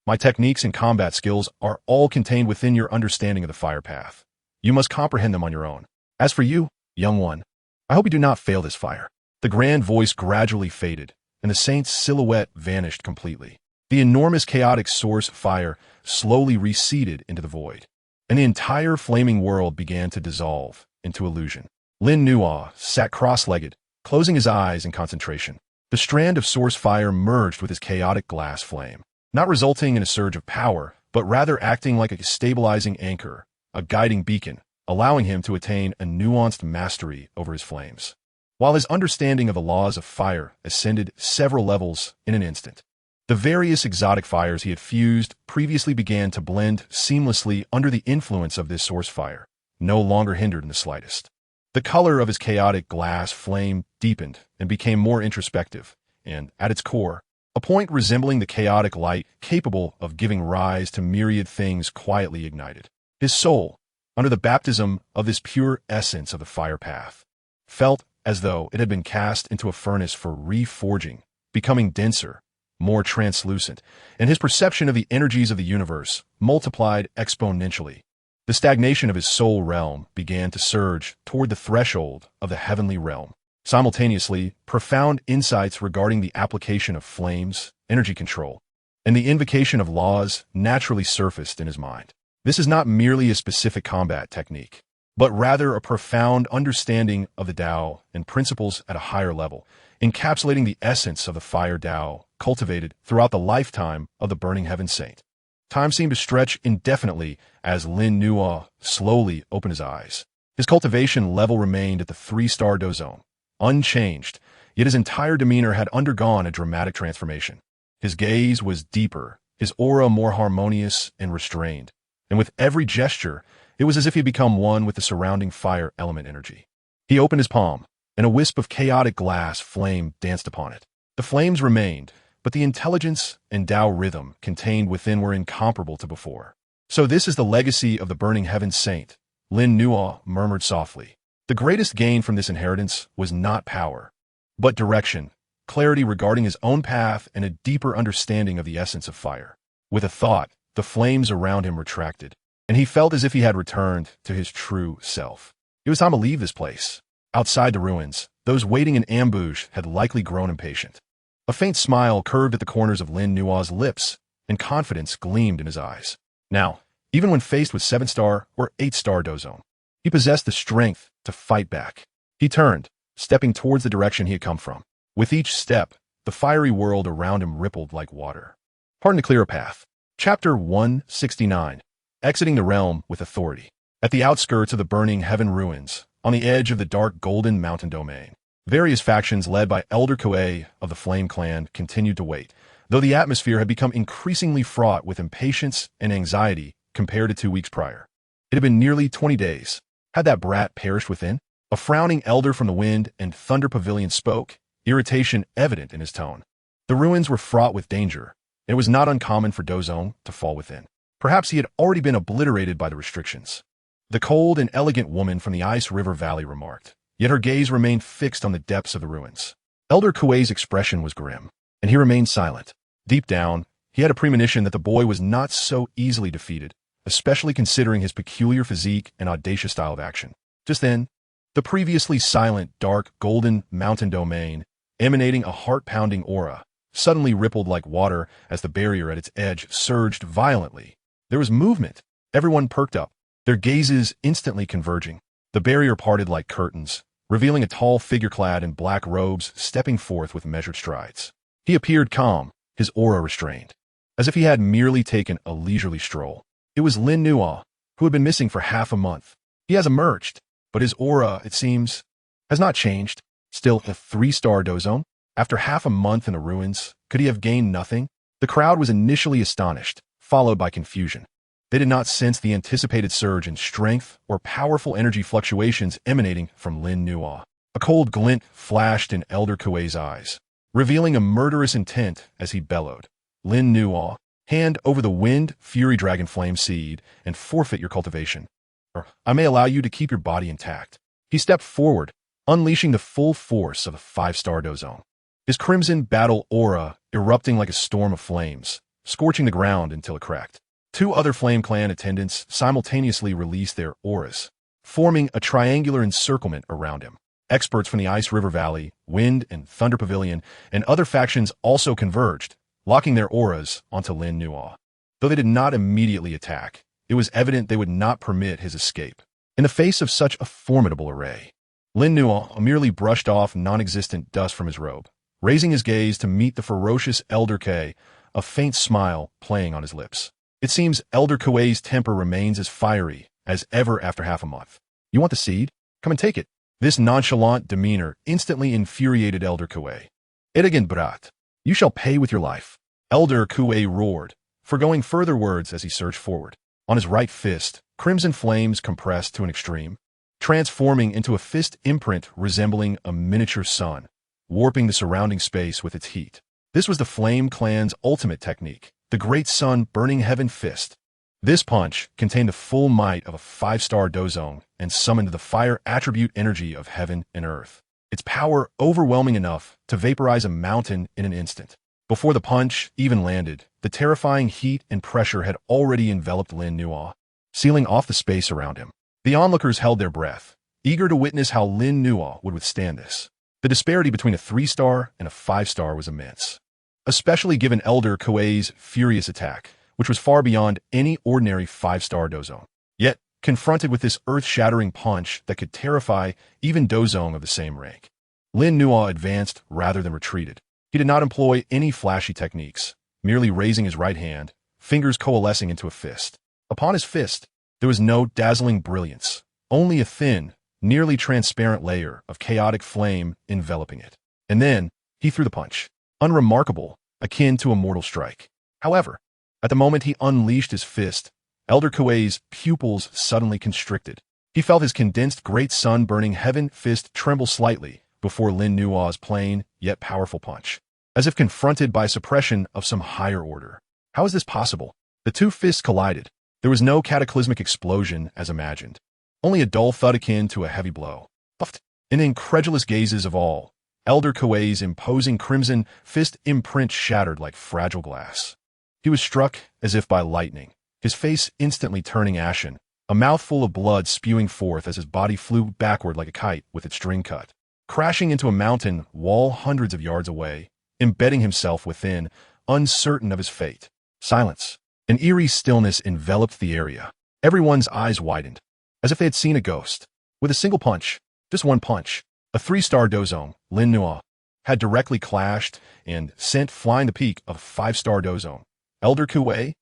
My techniques and combat skills are all contained within your understanding of the fire path. You must comprehend them on your own. As for you, young one, I hope you do not fail this fire. The grand voice gradually faded, and the saint's silhouette vanished completely. The enormous chaotic source fire slowly receded into the void, and the entire flaming world began to dissolve into illusion. Lin Nuo sat cross-legged, closing his eyes in concentration. The strand of source fire merged with his chaotic glass flame, not resulting in a surge of power, but rather acting like a stabilizing anchor, a guiding beacon, allowing him to attain a nuanced mastery over his flames. While his understanding of the laws of fire ascended several levels in an instant, the various exotic fires he had fused previously began to blend seamlessly under the influence of this source fire, no longer hindered in the slightest. The color of his chaotic glass flame deepened and became more introspective, and, at its core, a point resembling the chaotic light capable of giving rise to myriad things quietly ignited. His soul, under the baptism of this pure essence of the fire path, felt as though it had been cast into a furnace for reforging, becoming denser, more translucent, and his perception of the energies of the universe multiplied exponentially. The stagnation of his soul realm began to surge toward the threshold of the heavenly realm. Simultaneously, profound insights regarding the application of flames, energy control, and the invocation of laws naturally surfaced in his mind. This is not merely a specific combat technique, but rather a profound understanding of the Tao and principles at a higher level, encapsulating the essence of the fire Tao cultivated throughout the lifetime of the burning heaven saint. Time seemed to stretch indefinitely as Lin Nuo slowly opened his eyes. His cultivation level remained at the 3-star Do zone, unchanged, yet his entire demeanor had undergone a dramatic transformation. His gaze was deeper, his aura more harmonious and restrained, and with every gesture, it was as if he had become one with the surrounding fire element energy. He opened his palm, and a wisp of chaotic glass flame danced upon it. The flames remained, but the intelligence and Tao rhythm contained within were incomparable to before. So this is the legacy of the burning heaven saint, Lin Nuo murmured softly. The greatest gain from this inheritance was not power, but direction, clarity regarding his own path, and a deeper understanding of the essence of fire. With a thought, the flames around him retracted, and he felt as if he had returned to his true self. It was time to leave this place. Outside the ruins, those waiting in ambush had likely grown impatient. A faint smile curved at the corners of Lin Nuo's lips, and confidence gleamed in his eyes. Now, even when faced with 7-star or 8-star Do zone, he possessed the strength to fight back. He turned, stepping towards the direction he had come from. With each step, the fiery world around him rippled like water. Pardon to clear a path. Chapter 169. Exiting the realm with authority. At the outskirts of the burning heaven ruins, on the edge of the dark golden mountain domain, various factions led by Elder Kuei of the Flame Clan continued to wait, though the atmosphere had become increasingly fraught with impatience and anxiety compared to 2 weeks prior. It had been nearly 20 days. Had that brat perished within? A frowning elder from the Wind and Thunder Pavilion spoke, irritation evident in his tone. The ruins were fraught with danger, and it was not uncommon for Dozong to fall within. Perhaps he had already been obliterated by the restrictions. The cold and elegant woman from the Ice River Valley remarked, yet her gaze remained fixed on the depths of the ruins. Elder Kuei's expression was grim, and he remained silent. Deep down, he had a premonition that the boy was not so easily defeated, especially considering his peculiar physique and audacious style of action. Just then, the previously silent, dark, golden mountain domain, emanating a heart-pounding aura, suddenly rippled like water as the barrier at its edge surged violently. There was movement, Everyone perked up, their gazes instantly converging. The barrier parted like curtains, revealing a tall figure clad in black robes stepping forth with measured strides. He appeared calm, his aura restrained, as if he had merely taken a leisurely stroll. It was Lin Nuo, who had been missing for half a month. He has emerged, but his aura, it seems, has not changed. Still a 3-star dozone? After half a month in the ruins, could he have gained nothing? The crowd was initially astonished, followed by confusion. They did not sense the anticipated surge in strength or powerful energy fluctuations emanating from Lin Nuo. A cold glint flashed in Elder Kuei's eyes, revealing a murderous intent as he bellowed. Lin Nuo, hand over the wind, fury dragon flame seed, and forfeit your cultivation, or I may allow you to keep your body intact. He stepped forward, unleashing the full force of a 5-star dozone. His crimson battle aura erupting like a storm of flames, scorching the ground until it cracked. 2 other Flame Clan attendants simultaneously released their auras, forming a triangular encirclement around him. Experts from the Ice River Valley, Wind and Thunder Pavilion, and other factions also converged, locking their auras onto Lin Nuo. Though they did not immediately attack, it was evident they would not permit his escape. In the face of such a formidable array, Lin Nuo merely brushed off non-existent dust from his robe, raising his gaze to meet the ferocious Elder Kuei, a faint smile playing on his lips. It seems Elder Kuei's temper remains as fiery as ever after half a month. You want the seed? Come and take it. This nonchalant demeanor instantly infuriated Elder Kuei. Edigan brat, you shall pay with your life. Elder Kuei roared, forgoing further words as he surged forward. On his right fist, crimson flames compressed to an extreme, transforming into a fist imprint resembling a miniature sun, warping the surrounding space with its heat. This was the Flame Clan's ultimate technique, the Great Sun Burning Heaven Fist. This punch contained the full might of a 5-star dozone and summoned the fire attribute energy of heaven and earth. Its power overwhelming enough to vaporize a mountain in an instant. Before the punch even landed, the terrifying heat and pressure had already enveloped Lin Nuo, sealing off the space around him. The onlookers held their breath, eager to witness how Lin Nuo would withstand this. The disparity between a 3-star and a 5-star was immense, especially given Elder Kuei's furious attack, which was far beyond any ordinary 5-star dozone. Yet, confronted with this earth-shattering punch that could terrify even dozone of the same rank, Lin Nuo advanced rather than retreated. He did not employ any flashy techniques, merely raising his right hand, fingers coalescing into a fist. Upon his fist, there was no dazzling brilliance, only a thin, nearly transparent layer of chaotic flame enveloping it. And then, he threw the punch. Unremarkable, akin to a mortal strike. However, at the moment he unleashed his fist, Elder Kuei's pupils suddenly constricted. He felt his condensed Great Sun Burning Heaven fist tremble slightly before Lin Nuo's plain, yet powerful punch, as if confronted by suppression of some higher order. How is this possible? The 2 fists collided. There was no cataclysmic explosion as imagined, only a dull thud akin to a heavy blow. Puffed. In the incredulous gazes of all, Elder Kuei's imposing crimson fist imprint shattered like fragile glass. He was struck as if by lightning, his face instantly turning ashen, a mouthful of blood spewing forth as his body flew backward like a kite with its string cut, crashing into a mountain wall hundreds of yards away, embedding himself within, uncertain of his fate. Silence. An eerie stillness enveloped the area. Everyone's eyes widened, as if they had seen a ghost. With a single punch, just one punch, a 3-star dozone, Lin Nuo, had directly clashed and sent flying the peak of a 5-star dozone. Elder Kuei?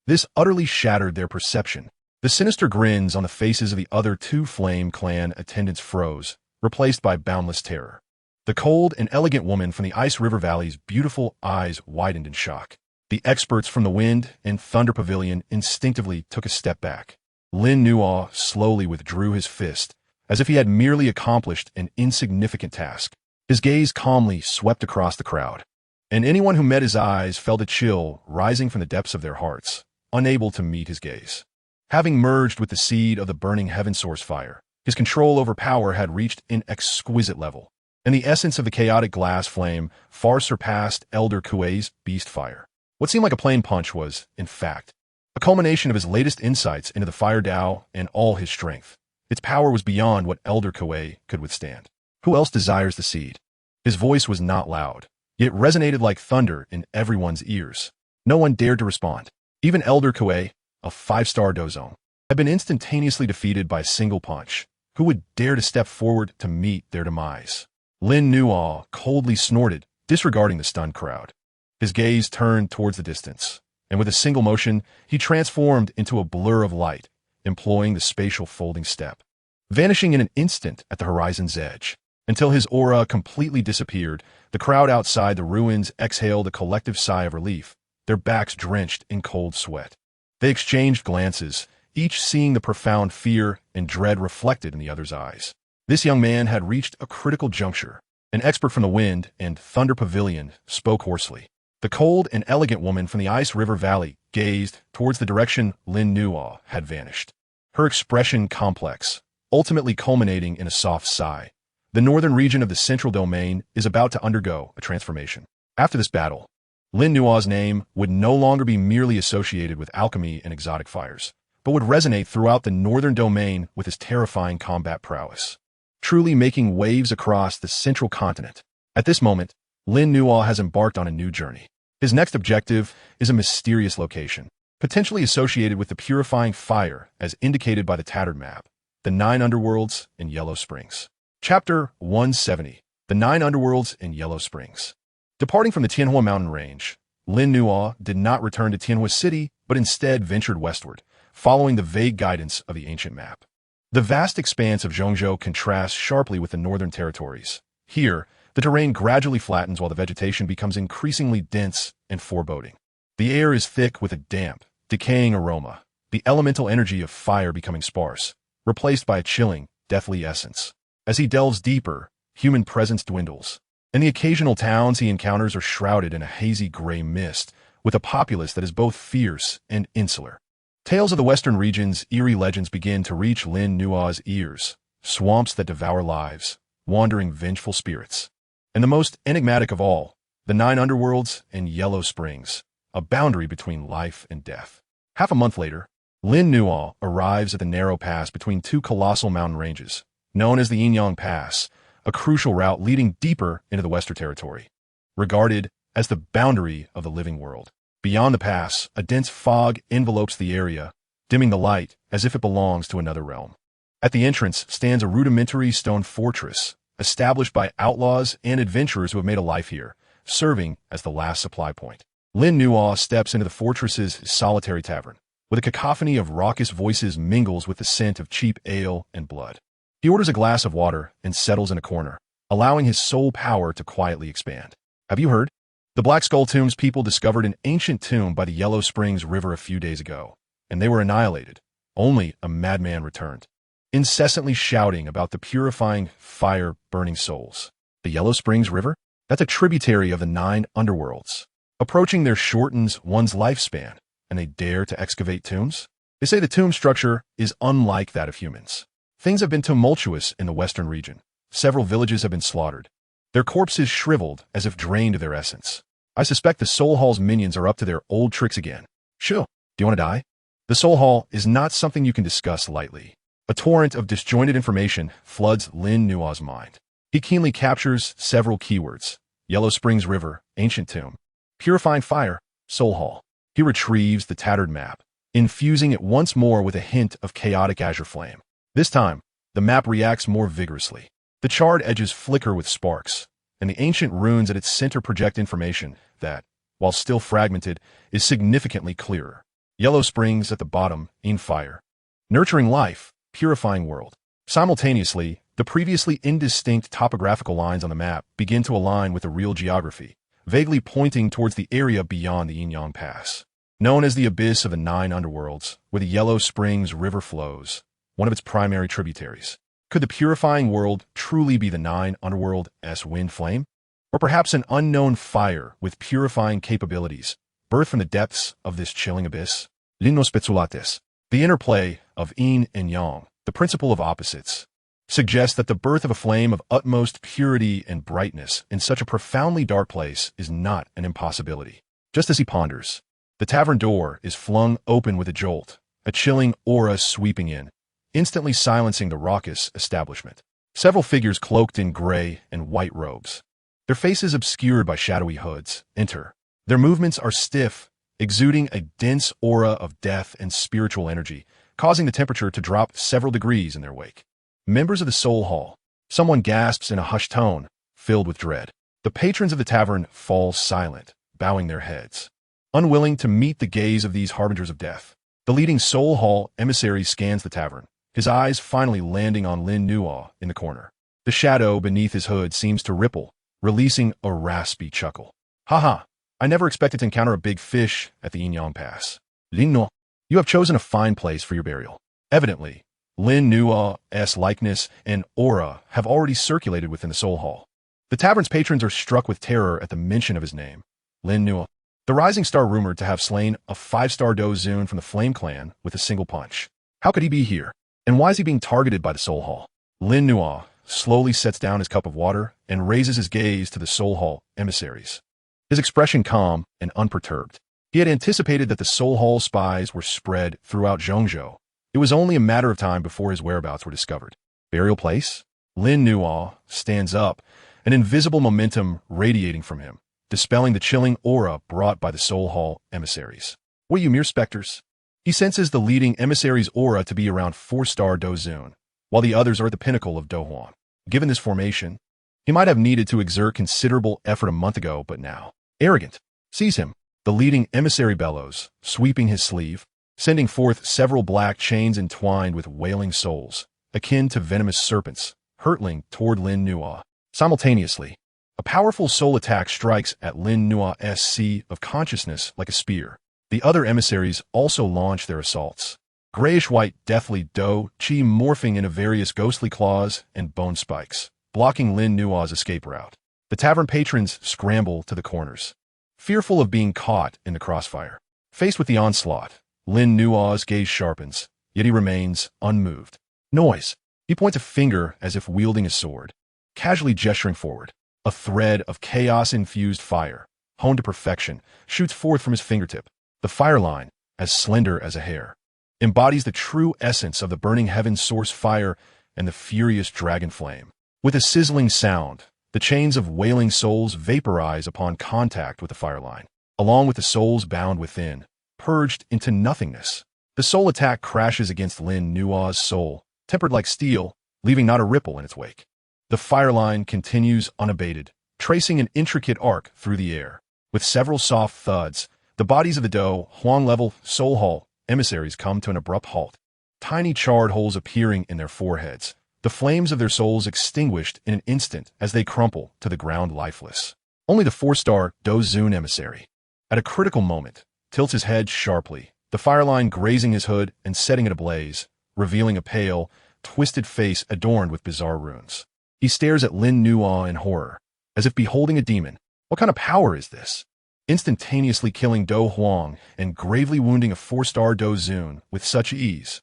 This utterly shattered their perception. The sinister grins on the faces of the other 2 Flame Clan attendants froze, replaced by boundless terror. The cold and elegant woman from the Ice River Valley's beautiful eyes widened in shock. The experts from the Wind and Thunder Pavilion instinctively took a step back. Lin Nuo slowly withdrew his fist, as if he had merely accomplished an insignificant task. His gaze calmly swept across the crowd, and anyone who met his eyes felt a chill rising from the depths of their hearts, unable to meet his gaze. Having merged with the seed of the burning heaven source fire, his control over power had reached an exquisite level, and the essence of the chaotic glass flame far surpassed Elder Kuei's beast fire. What seemed like a plain punch was, in fact, a culmination of his latest insights into the fire Dao and all his strength. Its power was beyond what Elder Kuei could withstand. Who else desires the seed? His voice was not loud, yet resonated like thunder in everyone's ears. No one dared to respond. Even Elder Kuei, a 5-star dozone, had been instantaneously defeated by a single punch. Who would dare to step forward to meet their demise? Lin Nuo coldly snorted, disregarding the stunned crowd. His gaze turned towards the distance, and with a single motion, he transformed into a blur of light, employing the spatial folding step, vanishing in an instant at the horizon's edge. Until his aura completely disappeared, the crowd outside the ruins exhaled a collective sigh of relief, their backs drenched in cold sweat. They exchanged glances, each seeing the profound fear and dread reflected in the other's eyes. This young man had reached a critical juncture. An expert from the Wind and Thunder Pavilion spoke hoarsely. The cold and elegant woman from the Ice River Valley gazed towards the direction Lin Nuo had vanished. Her expression complex, ultimately culminating in a soft sigh. The northern region of the Central Domain is about to undergo a transformation. After this battle, Lin Nuo's name would no longer be merely associated with alchemy and exotic fires, but would resonate throughout the northern domain with his terrifying combat prowess, truly making waves across the Central Continent. At this moment, Lin Nuo has embarked on a new journey. His next objective is a mysterious location, potentially associated with the purifying fire as indicated by the tattered map, the 9 Underworlds in Yellow Springs. Chapter 170, The 9 Underworlds in Yellow Springs. Departing from the Tianhua mountain range, Lin Nuo did not return to Tianhua City, but instead ventured westward, following the vague guidance of the ancient map. The vast expanse of Zhongzhou contrasts sharply with the northern territories. Here, the terrain gradually flattens while the vegetation becomes increasingly dense and foreboding. The air is thick with a damp, decaying aroma, the elemental energy of fire becoming sparse, replaced by a chilling, deathly essence. As he delves deeper, human presence dwindles, and the occasional towns he encounters are shrouded in a hazy gray mist, with a populace that is both fierce and insular. Tales of the western region's eerie legends begin to reach Lin Nuo's ears, swamps that devour lives, wandering vengeful spirits. And the most enigmatic of all, the 9 Underworlds and Yellow Springs, a boundary between life and death. Half a month later, Lin Nuo arrives at the narrow pass between two colossal mountain ranges, known as the Yinyang Pass, a crucial route leading deeper into the Western Territory, regarded as the boundary of the living world. Beyond the pass, a dense fog envelopes the area, dimming the light as if it belongs to another realm. At the entrance stands a rudimentary stone fortress, established by outlaws and adventurers who have made a life here, serving as the last supply point. Lin Nuo steps into the fortress's solitary tavern, where the cacophony of raucous voices mingles with the scent of cheap ale and blood. He orders a glass of water and settles in a corner, allowing his soul power to quietly expand. Have you heard? The Black Skull Tomb's people discovered an ancient tomb by the Yellow Springs River a few days ago, and they were annihilated. Only a madman returned, incessantly shouting about the purifying fire burning souls. The Yellow Springs River? That's a tributary of the 9 Underworlds. Approaching there shortens one's lifespan, and they dare to excavate tombs? They say the tomb structure is unlike that of humans. Things have been tumultuous in the western region. Several villages have been slaughtered, their corpses shriveled as if drained of their essence. I suspect the Soul Hall's minions are up to their old tricks again. Sure, do you want to die? The Soul Hall is not something you can discuss lightly. A torrent of disjointed information floods Lin Nuo's mind. He keenly captures several keywords: Yellow Springs River, Ancient Tomb, Purifying Fire, Soul Hall. He retrieves the tattered map, infusing it once more with a hint of chaotic azure flame. This time, the map reacts more vigorously. The charred edges flicker with sparks, and the ancient runes at its center project information that, while still fragmented, is significantly clearer. Yellow Springs at the bottom, in fire. Nurturing life, purifying world. Simultaneously, the previously indistinct topographical lines on the map begin to align with the real geography, vaguely pointing towards the area beyond the Yinyang Pass. Known as the Abyss of the 9 Underworlds, where the Yellow Springs River flows, one of its primary tributaries. Could the purifying world truly be the 9 Underworld's wind flame? Or perhaps an unknown fire with purifying capabilities, birthed from the depths of this chilling abyss? Linos Petsulates. The interplay of yin and yang, the principle of opposites, suggests that the birth of a flame of utmost purity and brightness in such a profoundly dark place is not an impossibility. Just as he ponders, the tavern door is flung open with a jolt, a chilling aura sweeping in, instantly silencing the raucous establishment. Several figures cloaked in gray and white robes, their faces obscured by shadowy hoods, enter. Their movements are stiff, exuding a dense aura of death and spiritual energy, causing the temperature to drop several degrees in their wake. Members of the Soul Hall. Someone gasps in a hushed tone, filled with dread. The patrons of the tavern fall silent, bowing their heads. Unwilling to meet the gaze of these harbingers of death, the leading Soul Hall emissary scans the tavern, his eyes finally landing on Lin Nuo in the corner. The shadow beneath his hood seems to ripple, releasing a raspy chuckle. Haha, I never expected to encounter a big fish at the Yin Pass. Lin Nuo, you have chosen a fine place for your burial. Evidently, Lin Nuo's likeness and aura have already circulated within the Soul Hall. The tavern's patrons are struck with terror at the mention of his name, Lin Nuo, the rising star rumored to have slain a 5-star Dou Zun from the Flame Clan with a single punch. How could he be here? And why is he being targeted by the Soul Hall? Lin Nuo slowly sets down his cup of water and raises his gaze to the Soul Hall emissaries. His expression calm and unperturbed. He had anticipated that the Soul Hall spies were spread throughout Zhongzhou. It was only a matter of time before his whereabouts were discovered. Burial place? Lin Nuo stands up, an invisible momentum radiating from him, dispelling the chilling aura brought by the Soul Hall emissaries. What, you mere specters? He senses the leading emissary's aura to be around 4-star Dou Zun, while the others are at the pinnacle of Dou Huan. Given this formation, he might have needed to exert considerable effort a month ago, but now, arrogant. Seize him. The leading emissary bellows, sweeping his sleeve, sending forth several black chains entwined with wailing souls, akin to venomous serpents, hurtling toward Lin Nuo. Simultaneously, a powerful soul attack strikes at Lin Nuo's sea of consciousness like a spear. The other emissaries also launch their assaults. Grayish-white, deathly Dou Qi morphing into various ghostly claws and bone spikes, blocking Lin Nuo's escape route. The tavern patrons scramble to the corners, fearful of being caught in the crossfire. Faced with the onslaught, Lin Nuo's gaze sharpens, yet he remains unmoved. Noise. He points a finger as if wielding a sword, casually gesturing forward. A thread of chaos-infused fire, honed to perfection, shoots forth from his fingertip. The fire line, as slender as a hair, embodies the true essence of the burning heaven's source fire and the furious dragon flame. With a sizzling sound, the chains of wailing souls vaporize upon contact with the fire line, along with the souls bound within, purged into nothingness. The soul attack crashes against Lin Nuo's soul, tempered like steel, leaving not a ripple in its wake. The fire line continues unabated, tracing an intricate arc through the air. With several soft thuds, the bodies of the Dou Huang-level Soul Hall emissaries come to an abrupt halt, tiny charred holes appearing in their foreheads, the flames of their souls extinguished in an instant as they crumple to the ground lifeless. Only the 4-star Dou Zun emissary, at a critical moment, tilts his head sharply, the fire line grazing his hood and setting it ablaze, revealing a pale, twisted face adorned with bizarre runes. He stares at Lin Nuo in horror, as if beholding a demon. What kind of power is this? Instantaneously killing Dou Huang and gravely wounding a 4-star Dou Zun with such ease.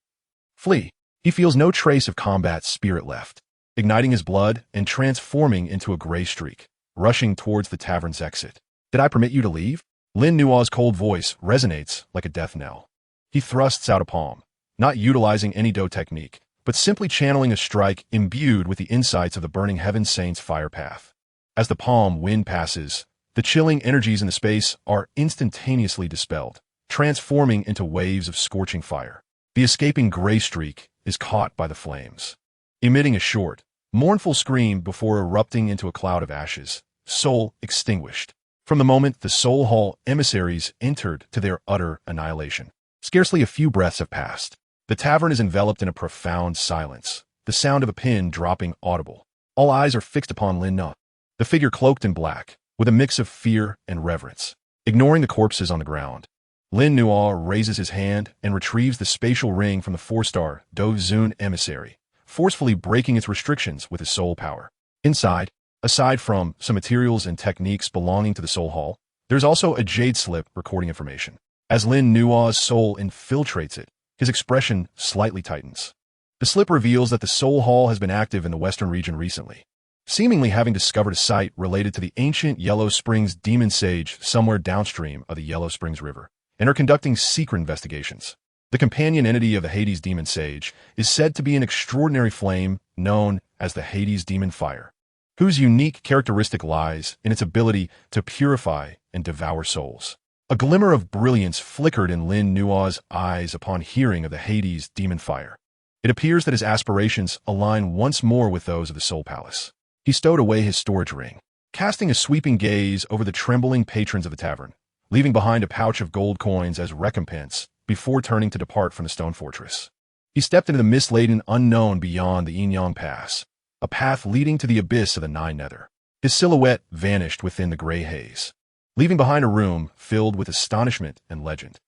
Flee. He feels no trace of combat spirit left, igniting his blood and transforming into a gray streak, rushing towards the tavern's exit. Did I permit you to leave? Lin Nuo's cold voice resonates like a death knell. He thrusts out a palm, not utilizing any Dou technique, but simply channeling a strike imbued with the insights of the burning heaven saint's fire path. As the palm wind passes, the chilling energies in the space are instantaneously dispelled, transforming into waves of scorching fire. The escaping gray streak is caught by the flames, emitting a short, mournful scream before erupting into a cloud of ashes, soul extinguished. From the moment the Soul Hall emissaries entered to their utter annihilation, scarcely a few breaths have passed. The tavern is enveloped in a profound silence, the sound of a pin dropping audible. All eyes are fixed upon Lin Nuo, the figure cloaked in black, with a mix of fear and reverence. Ignoring the corpses on the ground, Lin Nuo raises his hand and retrieves the spatial ring from the 4-star Dou Zun emissary, forcefully breaking its restrictions with his soul power. Inside, aside from some materials and techniques belonging to the Soul Hall, there's also a jade slip recording information. As Lin Nuo's soul infiltrates it, his expression slightly tightens. The slip reveals that the Soul Hall has been active in the western region recently, seemingly having discovered a site related to the ancient Yellow Springs demon sage somewhere downstream of the Yellow Springs River, and are conducting secret investigations. The companion entity of the Hades demon sage is said to be an extraordinary flame known as the Hades demon fire, whose unique characteristic lies in its ability to purify and devour souls. A glimmer of brilliance flickered in Lin Nua's eyes upon hearing of the Hades demon fire. It appears that his aspirations align once more with those of the Soul Palace. He stowed away his storage ring, casting a sweeping gaze over the trembling patrons of the tavern, leaving behind a pouch of gold coins as recompense before turning to depart from the stone fortress. He stepped into the mist-laden unknown beyond the Yin Pass, a path leading to the abyss of the Nine Nether. His silhouette vanished within the gray haze, leaving behind a room filled with astonishment and legend.